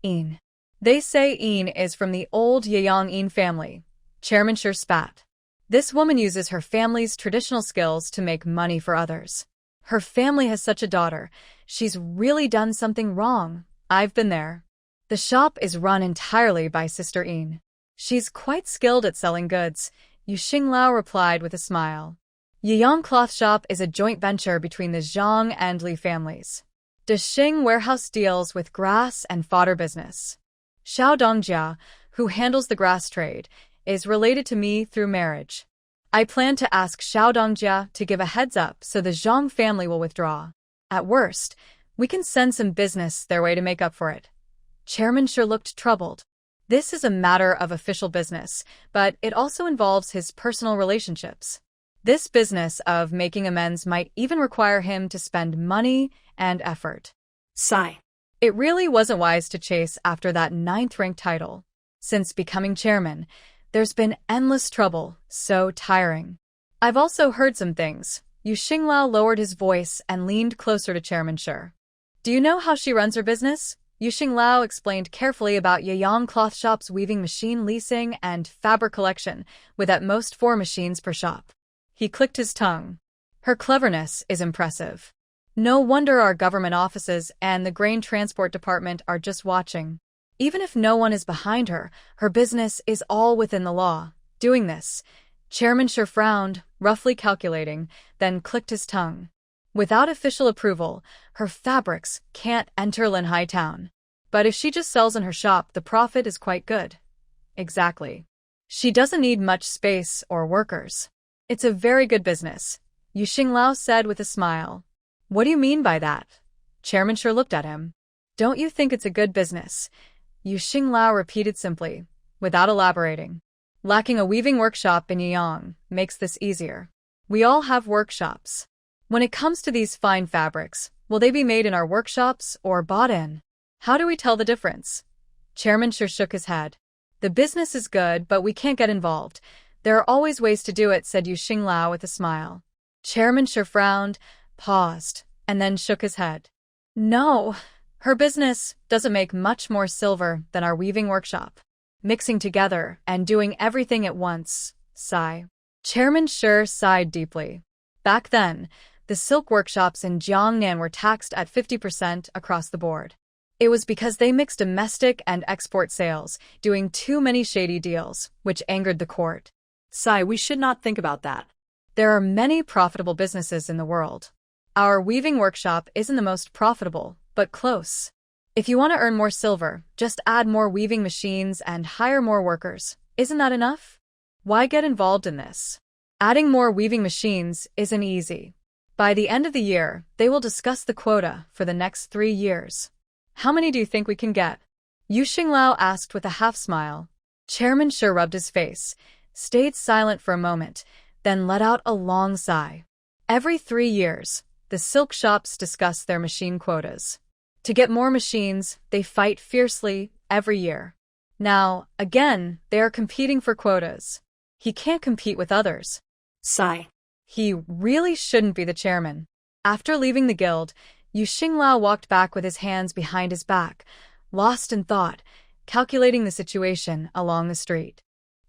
Yin. They say Yin is from the old Yang Yin family. Chairman Shi spat. This woman uses her family's traditional skills to make money for others. Her family has such a daughter. She's really done something wrong. I've been there. The shop is run entirely by Sister Yin. She's quite skilled at selling goods, Yu Xinglao replied with a smile. Yang cloth shop is a joint venture between the Zhang and Li families. Dexing warehouse deals with grass and fodder business. Xiao Dongjia, who handles the grass trade, is related to me through marriage. I plan to ask Xiao Dongjia to give a heads up so the Zhang family will withdraw. At worst, we can send some business their way to make up for it. Chairman Shi looked troubled. This is a matter of official business, but it also involves his personal relationships. This business of making amends might even require him to spend money and effort. Sigh. It really wasn't wise to chase after that 9th-ranked title. Since becoming chairman, there's been endless trouble, so tiring. I've also heard some things. Yu Xinglao lowered his voice and leaned closer to Chairman Shi. Do you know how she runs her business? Yu Xinglao explained carefully about Yang cloth shop's weaving machine leasing and fabric collection, with at most 4 machines per shop. He clicked his tongue. Her cleverness is impressive. No wonder our government offices and the grain transport department are just watching. Even if no one is behind her, her business is all within the law. Doing this, Chairman Shi frowned, roughly calculating, then clicked his tongue. Without official approval, her fabrics can't enter Linhai town. But if she just sells in her shop, the profit is quite good. Exactly. She doesn't need much space or workers. It's a very good business, Yu Xinglao said with a smile. What do you mean by that? Chairman Shi looked at him. Don't you think it's a good business? Yu Xinglao repeated simply, without elaborating. Lacking a weaving workshop in Yiyang makes this easier. We all have workshops. When it comes to these fine fabrics, will they be made in our workshops or bought in? How do we tell the difference? Chairman Shi shook his head. The business is good, but we can't get involved. There are always ways to do it, said Yu Xinglao with a smile. Chairman Shi frowned, paused, and then shook his head. No, her business doesn't make much more silver than our weaving workshop. Mixing together and doing everything at once, sigh. Chairman Shi sighed deeply. Back then, the silk workshops in Jiangnan were taxed at 50% across the board. It was because they mixed domestic and export sales, doing too many shady deals, which angered the court. Sigh, we should not think about that. There are many profitable businesses in the world. Our weaving workshop isn't the most profitable, but close. If you want to earn more silver, just add more weaving machines and hire more workers. Isn't that enough? Why get involved in this? Adding more weaving machines isn't easy. By the end of the year, they will discuss the quota for the next 3 years. How many do you think we can get? Yu Xinglao asked with a half-smile. Chairman Shi rubbed his face, stayed silent for a moment, then let out a long sigh. Every 3 years, the silk shops discuss their machine quotas. To get more machines, they fight fiercely every year. Now, again, they are competing for quotas. He can't compete with others. Sigh. He really shouldn't be the chairman. After leaving the guild, Yu Xinglao walked back with his hands behind his back, lost in thought, calculating the situation along the street.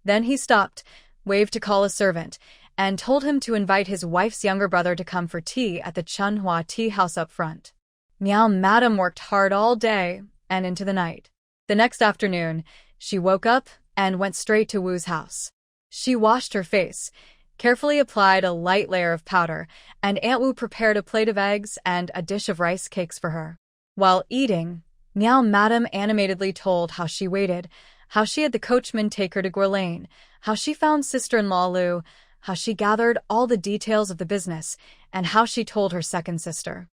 Then he stopped, waved to call a servant, and told him to invite his wife's younger brother to come for tea at the Manhwa tea house up front. Meow Madam worked hard all day and into the night. The next afternoon, she woke up and went straight to Wu's house. She washed her face, carefully applied a light layer of powder, and Aunt Wu prepared a plate of eggs and a dish of rice cakes for her. While eating, Meow Madam animatedly told how she waited, how she had the coachman take her to Guerlain, how she found sister-in-law Lu, how she gathered all the details of the business, and how she told her second sister.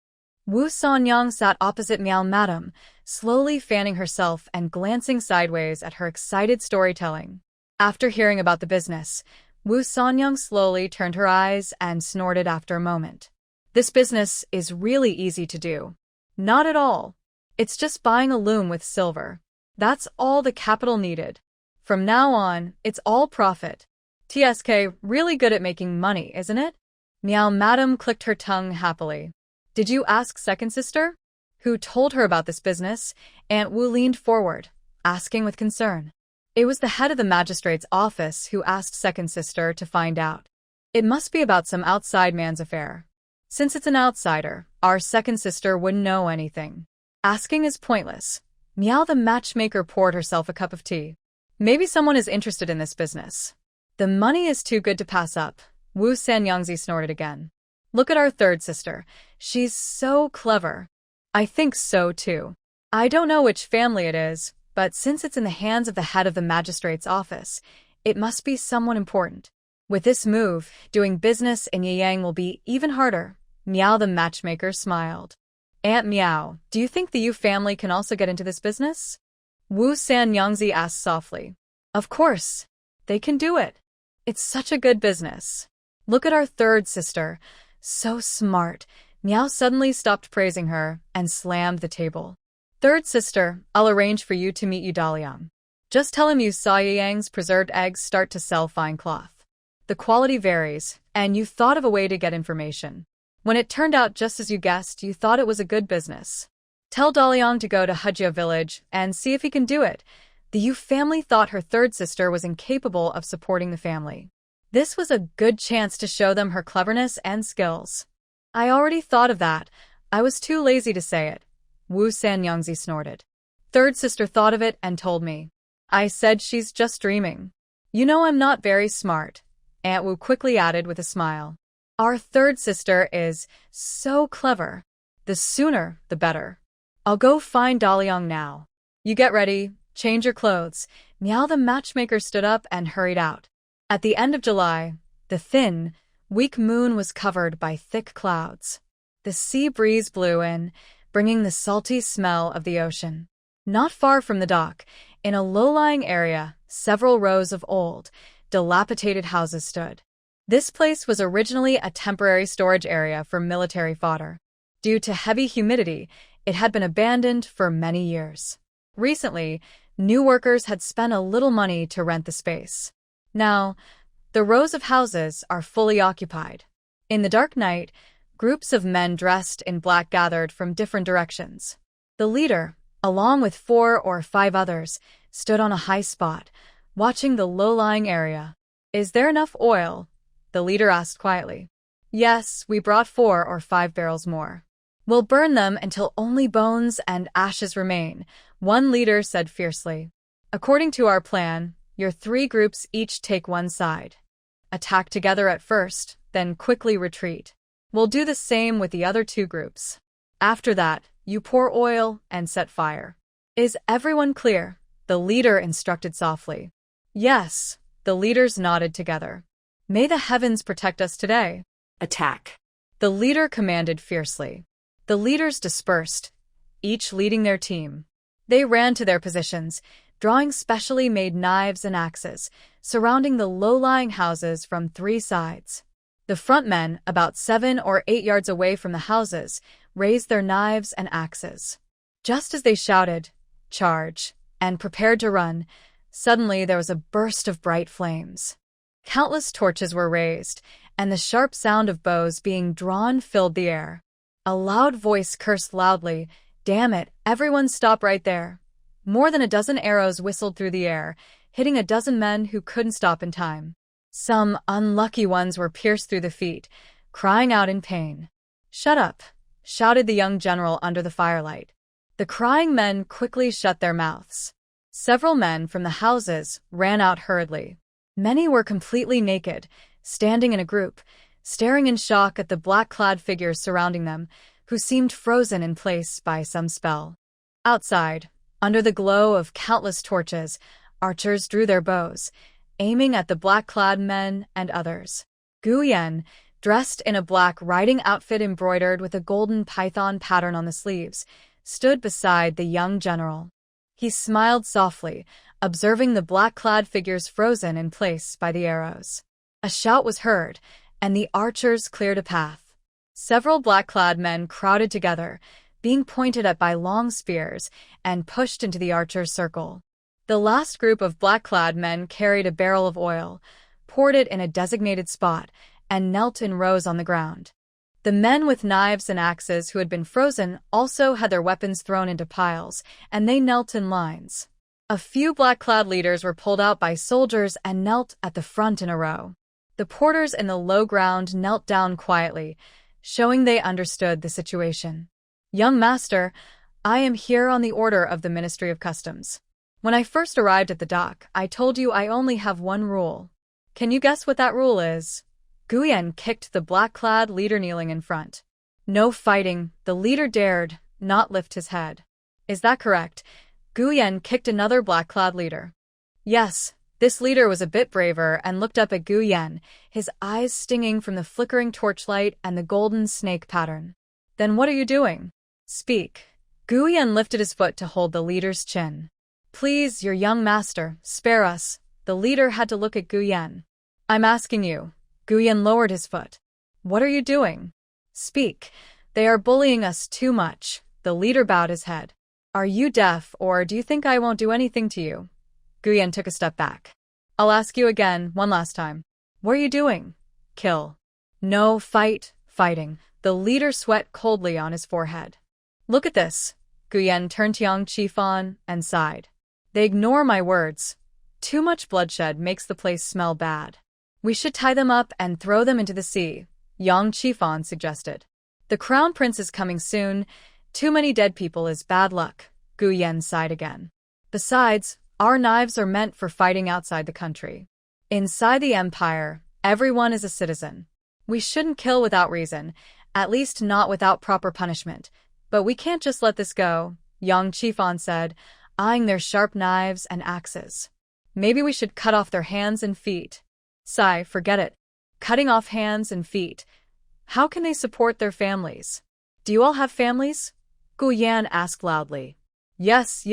Wu Sanyang sat opposite Meow Madam, slowly fanning herself and glancing sideways at her excited storytelling. After hearing about the business, Wu Sanyang slowly turned her eyes and snorted after a moment. This business is really easy to do. Not at all. It's just buying a loom with silver. That's all the capital needed. From now on, it's all profit. TSK really good at making money, isn't it? Meow Madam clicked her tongue happily. Did you ask second sister? Who told her about this business? Aunt Wu leaned forward, asking with concern. It was the head of the magistrate's office who asked second sister to find out. It must be about some outside man's affair. Since it's an outsider, our second sister wouldn't know anything. Asking is pointless. Meow the matchmaker poured herself a cup of tea. Maybe someone is interested in this business. The money is too good to pass up. Wu Sanyangzi snorted again. Look at our third sister. She's so clever. I think so too. I don't know which family it is, but since it's in the hands of the head of the magistrate's office, it must be someone important. With this move, doing business in Yiyang will be even harder. Meow the matchmaker smiled. Aunt Meow, do you think the Yu family can also get into this business? Wu Sanyangzi asked softly. Of course. They can do it. It's such a good business. Look at our third sister. So smart. Meow suddenly stopped praising her and slammed the table. Third sister, I'll arrange for you to meet Yu Daliang. Just tell him you saw Yiyang's preserved eggs start to sell fine cloth. The quality varies, and you thought of a way to get information. When it turned out just as you guessed, you thought it was a good business. Tell Daliang to go to Hujia village and see if he can do it. The Yu family thought her third sister was incapable of supporting the family. This was a good chance to show them her cleverness and skills. I already thought of that. I was too lazy to say it. Wu Sanyangzi snorted. Third sister thought of it and told me. I said she's just dreaming. You know I'm not very smart. Aunt Wu quickly added with a smile. Our third sister is so clever. The sooner, the better. I'll go find Daliang now. You get ready, change your clothes. Meow the matchmaker stood up and hurried out. At the end of July, the thin, weak moon was covered by thick clouds. The sea breeze blew in, bringing the salty smell of the ocean. Not far from the dock, in a low-lying area, several rows of old, dilapidated houses stood. This place was originally a temporary storage area for military fodder. Due to heavy humidity, it had been abandoned for many years. Recently, new workers had spent a little money to rent the space. Now, the rows of houses are fully occupied. In the dark night, groups of men dressed in black gathered from different directions. The leader, along with 4 or 5 others, stood on a high spot, watching the low-lying area. Is there enough oil? The leader asked quietly. Yes, we brought 4 or 5 barrels more. We'll burn them until only bones and ashes remain, one leader said fiercely. According to our plan, your 3 groups each take one side. Attack together at first, then quickly retreat. We'll do the same with the other 2 groups. After that, you pour oil and set fire. Is everyone clear? The leader instructed softly. Yes, the leaders nodded together. May the heavens protect us today. Attack. The leader commanded fiercely. The leaders dispersed, each leading their team. They ran to their positions, drawing specially made knives and axes, surrounding the low-lying houses from 3 sides. The front men, about 7 or 8 yards away from the houses, raised their knives and axes. Just as they shouted, "Charge," and prepared to run, suddenly there was a burst of bright flames. Countless torches were raised, and the sharp sound of bows being drawn filled the air. A loud voice cursed loudly, "Damn it, everyone stop right there." More than a dozen arrows whistled through the air, hitting a dozen men who couldn't stop in time. Some unlucky ones were pierced through the feet, crying out in pain. "Shut up," shouted the young general under the firelight. The crying men quickly shut their mouths. Several men from the houses ran out hurriedly. Many were completely naked, standing in a group, staring in shock at the black-clad figures surrounding them, who seemed frozen in place by some spell. Outside, under the glow of countless torches, archers drew their bows, aiming at the black-clad men and others. Gu Yan, dressed in a black riding outfit embroidered with a golden python pattern on the sleeves, stood beside the young general. He smiled softly, observing the black-clad figures frozen in place by the arrows. A shout was heard, and the archers cleared a path. Several black-clad men crowded together, being pointed at by long spears, and pushed into the archers' circle. The last group of black-clad men carried a barrel of oil, poured it in a designated spot, and knelt in rows on the ground. The men with knives and axes who had been frozen also had their weapons thrown into piles, and they knelt in lines. A few black-clad leaders were pulled out by soldiers and knelt at the front in a row. The porters in the low ground knelt down quietly, showing they understood the situation. "Young master, I am here on the order of the Ministry of Customs. When I first arrived at the dock, I told you I only have one rule. Can you guess what that rule is?" Gu Yan kicked the black-clad leader kneeling in front. "No fighting," the leader dared not lift his head. "Is that correct?" Gu Yan kicked another black-clad leader. Yes, this leader was a bit braver and looked up at Gu Yan, his eyes stinging from the flickering torchlight and the golden snake pattern. "Then what are you doing? Speak." Gu Yan lifted his foot to hold the leader's chin. "Please, your young master, spare us." The leader had to look at Gu Yan. "I'm asking you." Gu Yan lowered his foot. "What are you doing? Speak. They are bullying us too much." The leader bowed his head. "Are you deaf, or do you think I won't do anything to you?" Gu Yan took a step back. "I'll ask you again, one last time. What are you doing? Kill. No, fighting." The leader sweat coldly on his forehead. "Look at this." Gu Yan turned to Yang Qifan and sighed. "They ignore my words. Too much bloodshed makes the place smell bad. We should tie them up and throw them into the sea," Yang Qifan suggested. "The crown prince is coming soon. Too many dead people is bad luck." Gu Yan sighed again. "Besides, our knives are meant for fighting outside the country. Inside the empire, everyone is a citizen. We shouldn't kill without reason, at least not without proper punishment. But we can't just let this go," Yang Qifan said, eyeing their sharp knives and axes. "Maybe we should cut off their hands and feet." "Sigh, forget it. Cutting off hands and feet. How can they support their families?" "Do you all have families?" Gu Yan asked loudly. Yes.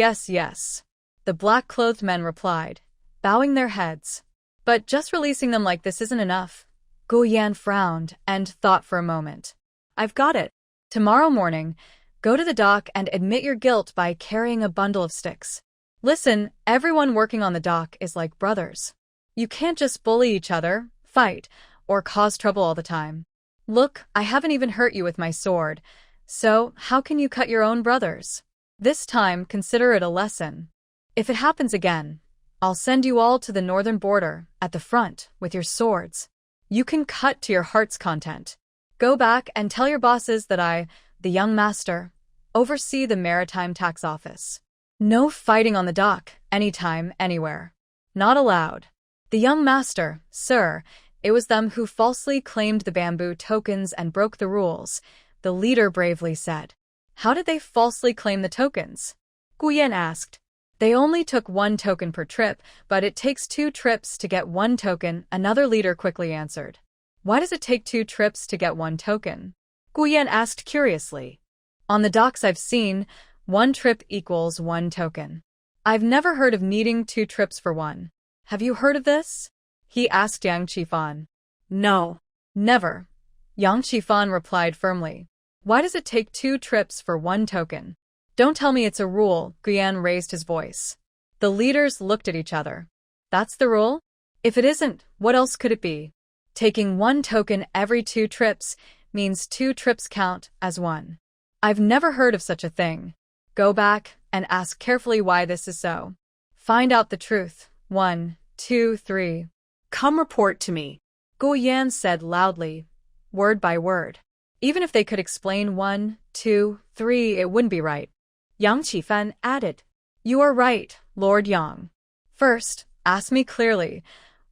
The black-clothed men replied, bowing their heads. "But just releasing them like this isn't enough." Gu Yan frowned and thought for a moment. "I've got it. Tomorrow morning, go to the dock and admit your guilt by carrying a bundle of sticks. Listen, everyone working on the dock is like brothers. You can't just bully each other, fight, or cause trouble all the time. Look, I haven't even hurt you with my sword, so how can you cut your own brothers? This time, consider it a lesson. If it happens again, I'll send you all to the northern border, at the front, with your swords. You can cut to your heart's content. Go back and tell your bosses that I, the young master, oversee the maritime tax office. No fighting on the dock, anytime, anywhere. Not allowed. The young master, sir, it was them who falsely claimed the bamboo tokens and broke the rules," the leader bravely said. "How did they falsely claim the tokens?" Gu Yan asked. "They only took 1 token per trip, but it takes 2 trips to get 1 token," another leader quickly answered. Why does it take 2 trips to get 1 token? Gu Yan asked curiously. On the docks I've seen, 1 trip equals 1 token. I've never heard of needing 2 trips for 1. Have you heard of this? He asked Yang Qifan. No. Never. Yang Qifan replied firmly. Why does it take 2 trips for 1 token? Don't tell me it's a rule, Gu Yan raised his voice. The leaders looked at each other. That's the rule? If it isn't, what else could it be? Taking 1 token every 2 trips means 2 trips count as 1. I've never heard of such a thing. Go back and ask carefully why this is so. Find out the truth. 1, 2, 3. Come report to me, Gu Yan said loudly, word by word. Even if they could explain 1, 2, 3, it wouldn't be right. Yang Qifan added. You are right, Lord Yang. First, ask me clearly,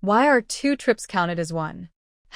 why are 2 trips counted as 1?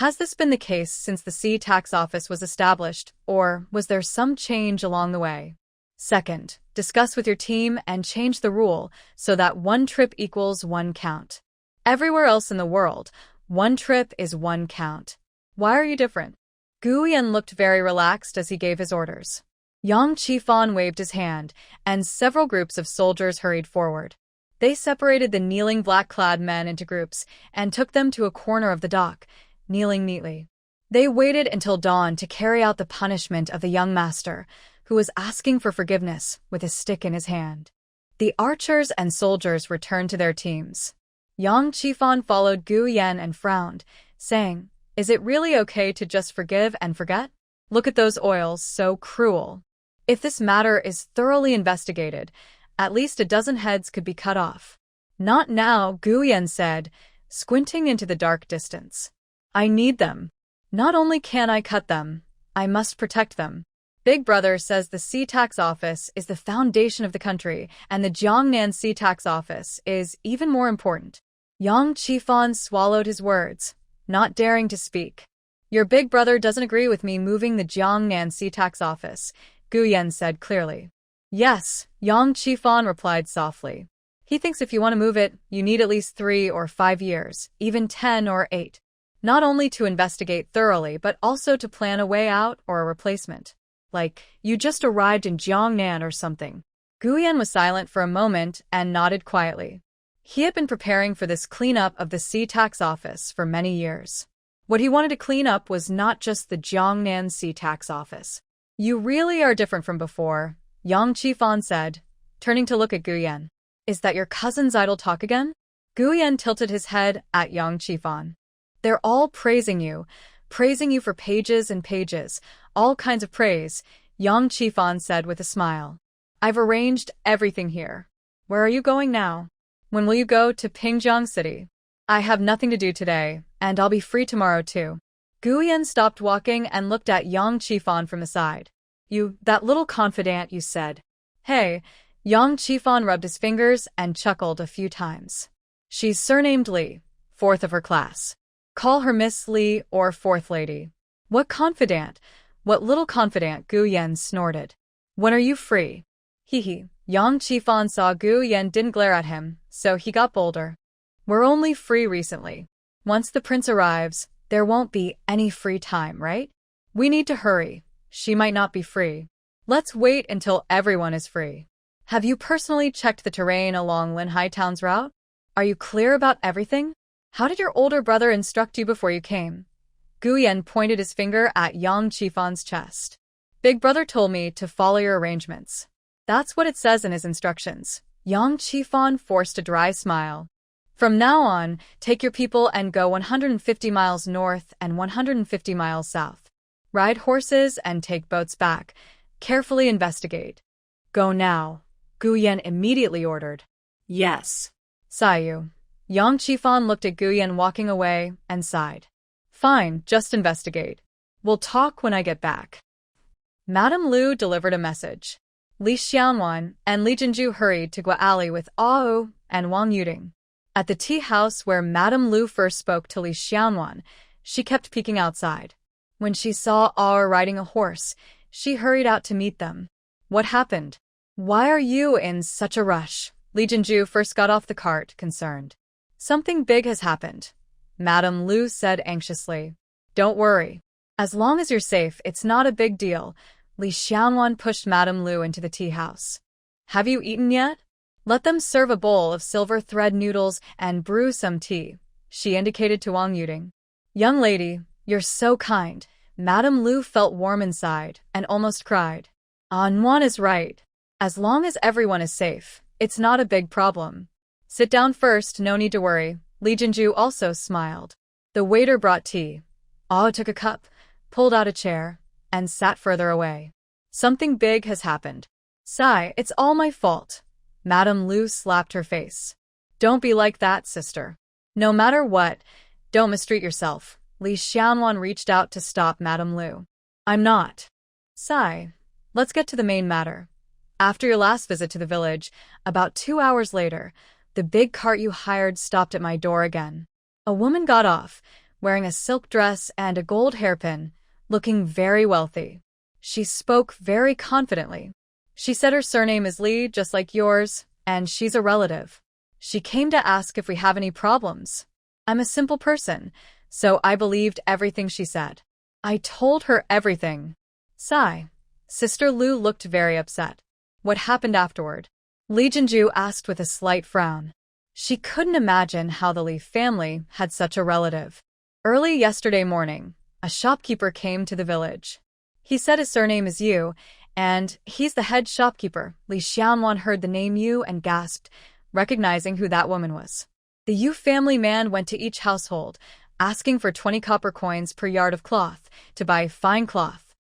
Has this been the case since the Sea Tax Office was established, or was there some change along the way? Second, discuss with your team and change the rule so that 1 trip equals 1 count. Everywhere else in the world, 1 trip is 1 count. Why are you different? Gu Yan looked very relaxed as he gave his orders. Yang Qifan waved his hand, and several groups of soldiers hurried forward. They separated the kneeling black-clad men into groups and took them to a corner of the dock, kneeling neatly. They waited until dawn to carry out the punishment of the young master, who was asking for forgiveness with a stick in his hand. The archers and soldiers returned to their teams. Yang Qifan followed Gu Yan and frowned, saying, Is it really okay to just forgive and forget? Look at those oils, so cruel. If this matter is thoroughly investigated, at least a dozen heads could be cut off. Not now, Gu Yan said, squinting into the dark distance. I need them. Not only can I cut them, I must protect them. Big Brother says the Sea Tax Office is the foundation of the country, and the Jiangnan Sea Tax Office is even more important. Yang Qifan swallowed his words, not daring to speak. Your big brother doesn't agree with me moving the Jiangnan Sea Tax Office, Gu Yan said clearly. Yes, Yang Qifan replied softly. He thinks if you want to move it, you need at least 3 or 5 years, even 10 or 8. Not only to investigate thoroughly, but also to plan a way out or a replacement. Like, you just arrived in Jiangnan or something. Gu Yan was silent for a moment and nodded quietly. He had been preparing for this cleanup of the Sea Tax Office for many years. What he wanted to clean up was not just the Jiangnan Sea Tax Office. You really are different from before, Yang Qifan said, turning to look at Gu Yan. Is that your cousin's idle talk again? Gu Yan tilted his head at Yang Qifan. They're all praising you for pages and pages, all kinds of praise, Yang Qifan said with a smile. I've arranged everything here. Where are you going now? When will you go to Pingjiang City? I have nothing to do today, and I'll be free tomorrow too. Gu Yan stopped walking and looked at Yang Qifan from the side. That little confidant, you said. Hey, Yang Qifan rubbed his fingers and chuckled a few times. She's surnamed Li, 4th of her class. Call her Miss Li or 4th Lady. What confidant? What little confidant, Gu Yan snorted. When are you free? Hee. Yang Qifan saw Gu Yan didn't glare at him, so he got bolder. We're only free recently. Once the prince arrives, there won't be any free time, right? We need to hurry. She might not be free. Let's wait until everyone is free. Have you personally checked the terrain along Linhai Town's route? Are you clear about everything? How did your older brother instruct you before you came? Gu Yan pointed his finger at Yang Qifan's chest. Big brother told me to follow your arrangements. That's what it says in his instructions. Yang Qifan forced a dry smile. From now on, take your people and go 150 miles north and 150 miles south. Ride horses and take boats back. Carefully investigate. Go now, Gu Yan immediately ordered. Yes. Sayu. Yang Qifan looked at Gu Yan walking away and sighed. Fine, just investigate. We'll talk when I get back. Madame Lu delivered a message. Li Xianwan and Li Jinju hurried to Gua Alley with Ao and Wang Yuding. At the tea house where Madame Lu first spoke to Li Xianwan, she kept peeking outside. When she saw Ao riding a horse, she hurried out to meet them. What happened? Why are you in such a rush? Li Jinju first got off the cart, concerned. Something big has happened, Madame Lu said anxiously. Don't worry. As long as you're safe, it's not a big deal. Li Xianwan pushed Madame Lu into the tea house. Have you eaten yet? Let them serve a bowl of silver thread noodles and brew some tea, she indicated to Wang Yuding. Young lady, you're so kind. Madame Lu felt warm inside and almost cried. Anwan is right. As long as everyone is safe, it's not a big problem. Sit down first, no need to worry. Li Jinju also smiled. The waiter brought tea. Ah took a cup, pulled out a chair, and sat further away. Something big has happened. Sigh, it's all my fault. Madame Lu slapped her face. Don't be like that, sister. No matter what, don't mistreat yourself. Li Xianwan reached out to stop Madame Lu. I'm not. Sigh, let's get to the main matter. After your last visit to the village, about 2 hours later, the big cart you hired stopped at my door again. A woman got off, wearing a silk dress and a gold hairpin, looking very wealthy. She spoke very confidently. She said her surname is Li, just like yours, and she's a relative. She came to ask if we have any problems. I'm a simple person, so I believed everything she said. I told her everything. Sigh. Sister Lu looked very upset. What happened afterward? Li Jinju asked with a slight frown. She couldn't imagine how the Li family had such a relative. Early yesterday morning, a shopkeeper came to the village. He said his surname is Yu, and he's the head shopkeeper. Li Xianwan heard the name Yu and gasped, recognizing who that woman was. The Yu family man went to each household, asking for 20 copper coins per yard of cloth to buy fine cloth.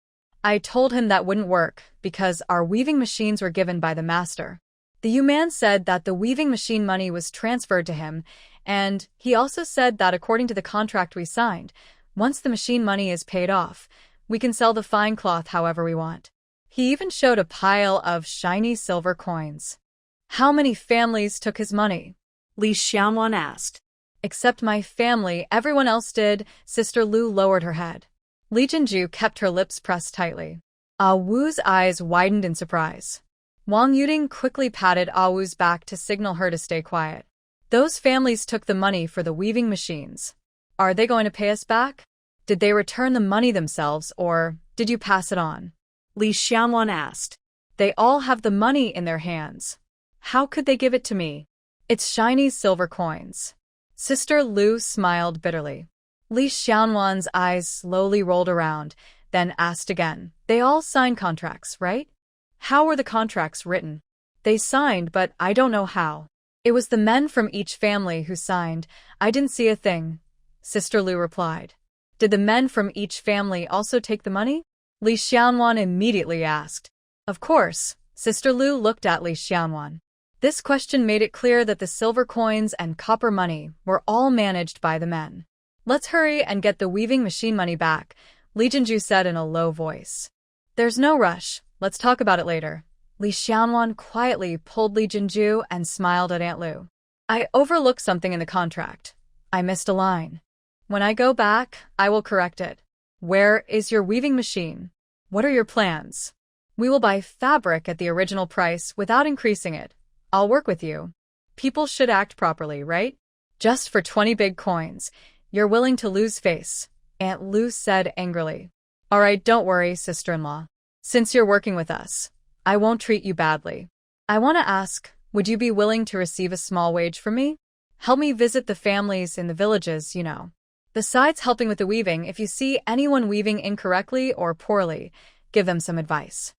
I told him that wouldn't work because our weaving machines were given by the master. The Yu man said that the weaving machine money was transferred to him, and he also said that according to the contract we signed, once the machine money is paid off, we can sell the fine cloth however we want. He even showed a pile of shiny silver coins. How many families took his money? Li Xianwan asked. Except my family, everyone else did. Sister Lu lowered her head. Li Jinju kept her lips pressed tightly. Ah Wu's eyes widened in surprise. Wang Yuding quickly patted Ah Wu's back to signal her to stay quiet. Those families took the money for the weaving machines. Are they going to pay us back? Did they return the money themselves, or did you pass it on? Li Xianwan asked. They all have the money in their hands. How could they give it to me? It's shiny silver coins. Sister Lu smiled bitterly. Li Xianwan's eyes slowly rolled around, then asked again. They all signed contracts, right? How were the contracts written? They signed, but I don't know how. It was the men from each family who signed. I didn't see a thing. Sister Lu replied. Did the men from each family also take the money? Li Xianwan immediately asked. Of course. Sister Lu looked at Li Xianwan. This question made it clear that the silver coins and copper money were all managed by the men. Let's hurry and get the weaving machine money back, Li Jinju said in a low voice. There's no rush. Let's talk about it later. Li Xianwan quietly pulled Li Jinju and smiled at Aunt Lu. I overlooked something in the contract. I missed a line. When I go back, I will correct it. Where is your weaving machine? What are your plans? We will buy fabric at the original price without increasing it. I'll work with you. People should act properly, right? Just for 20 big coins. You're willing to lose face, Aunt Lu said angrily. All right, don't worry, sister-in-law. Since you're working with us, I won't treat you badly. I want to ask, would you be willing to receive a small wage from me? Help me visit the families in the villages, you know. Besides helping with the weaving, if you see anyone weaving incorrectly or poorly, give them some advice.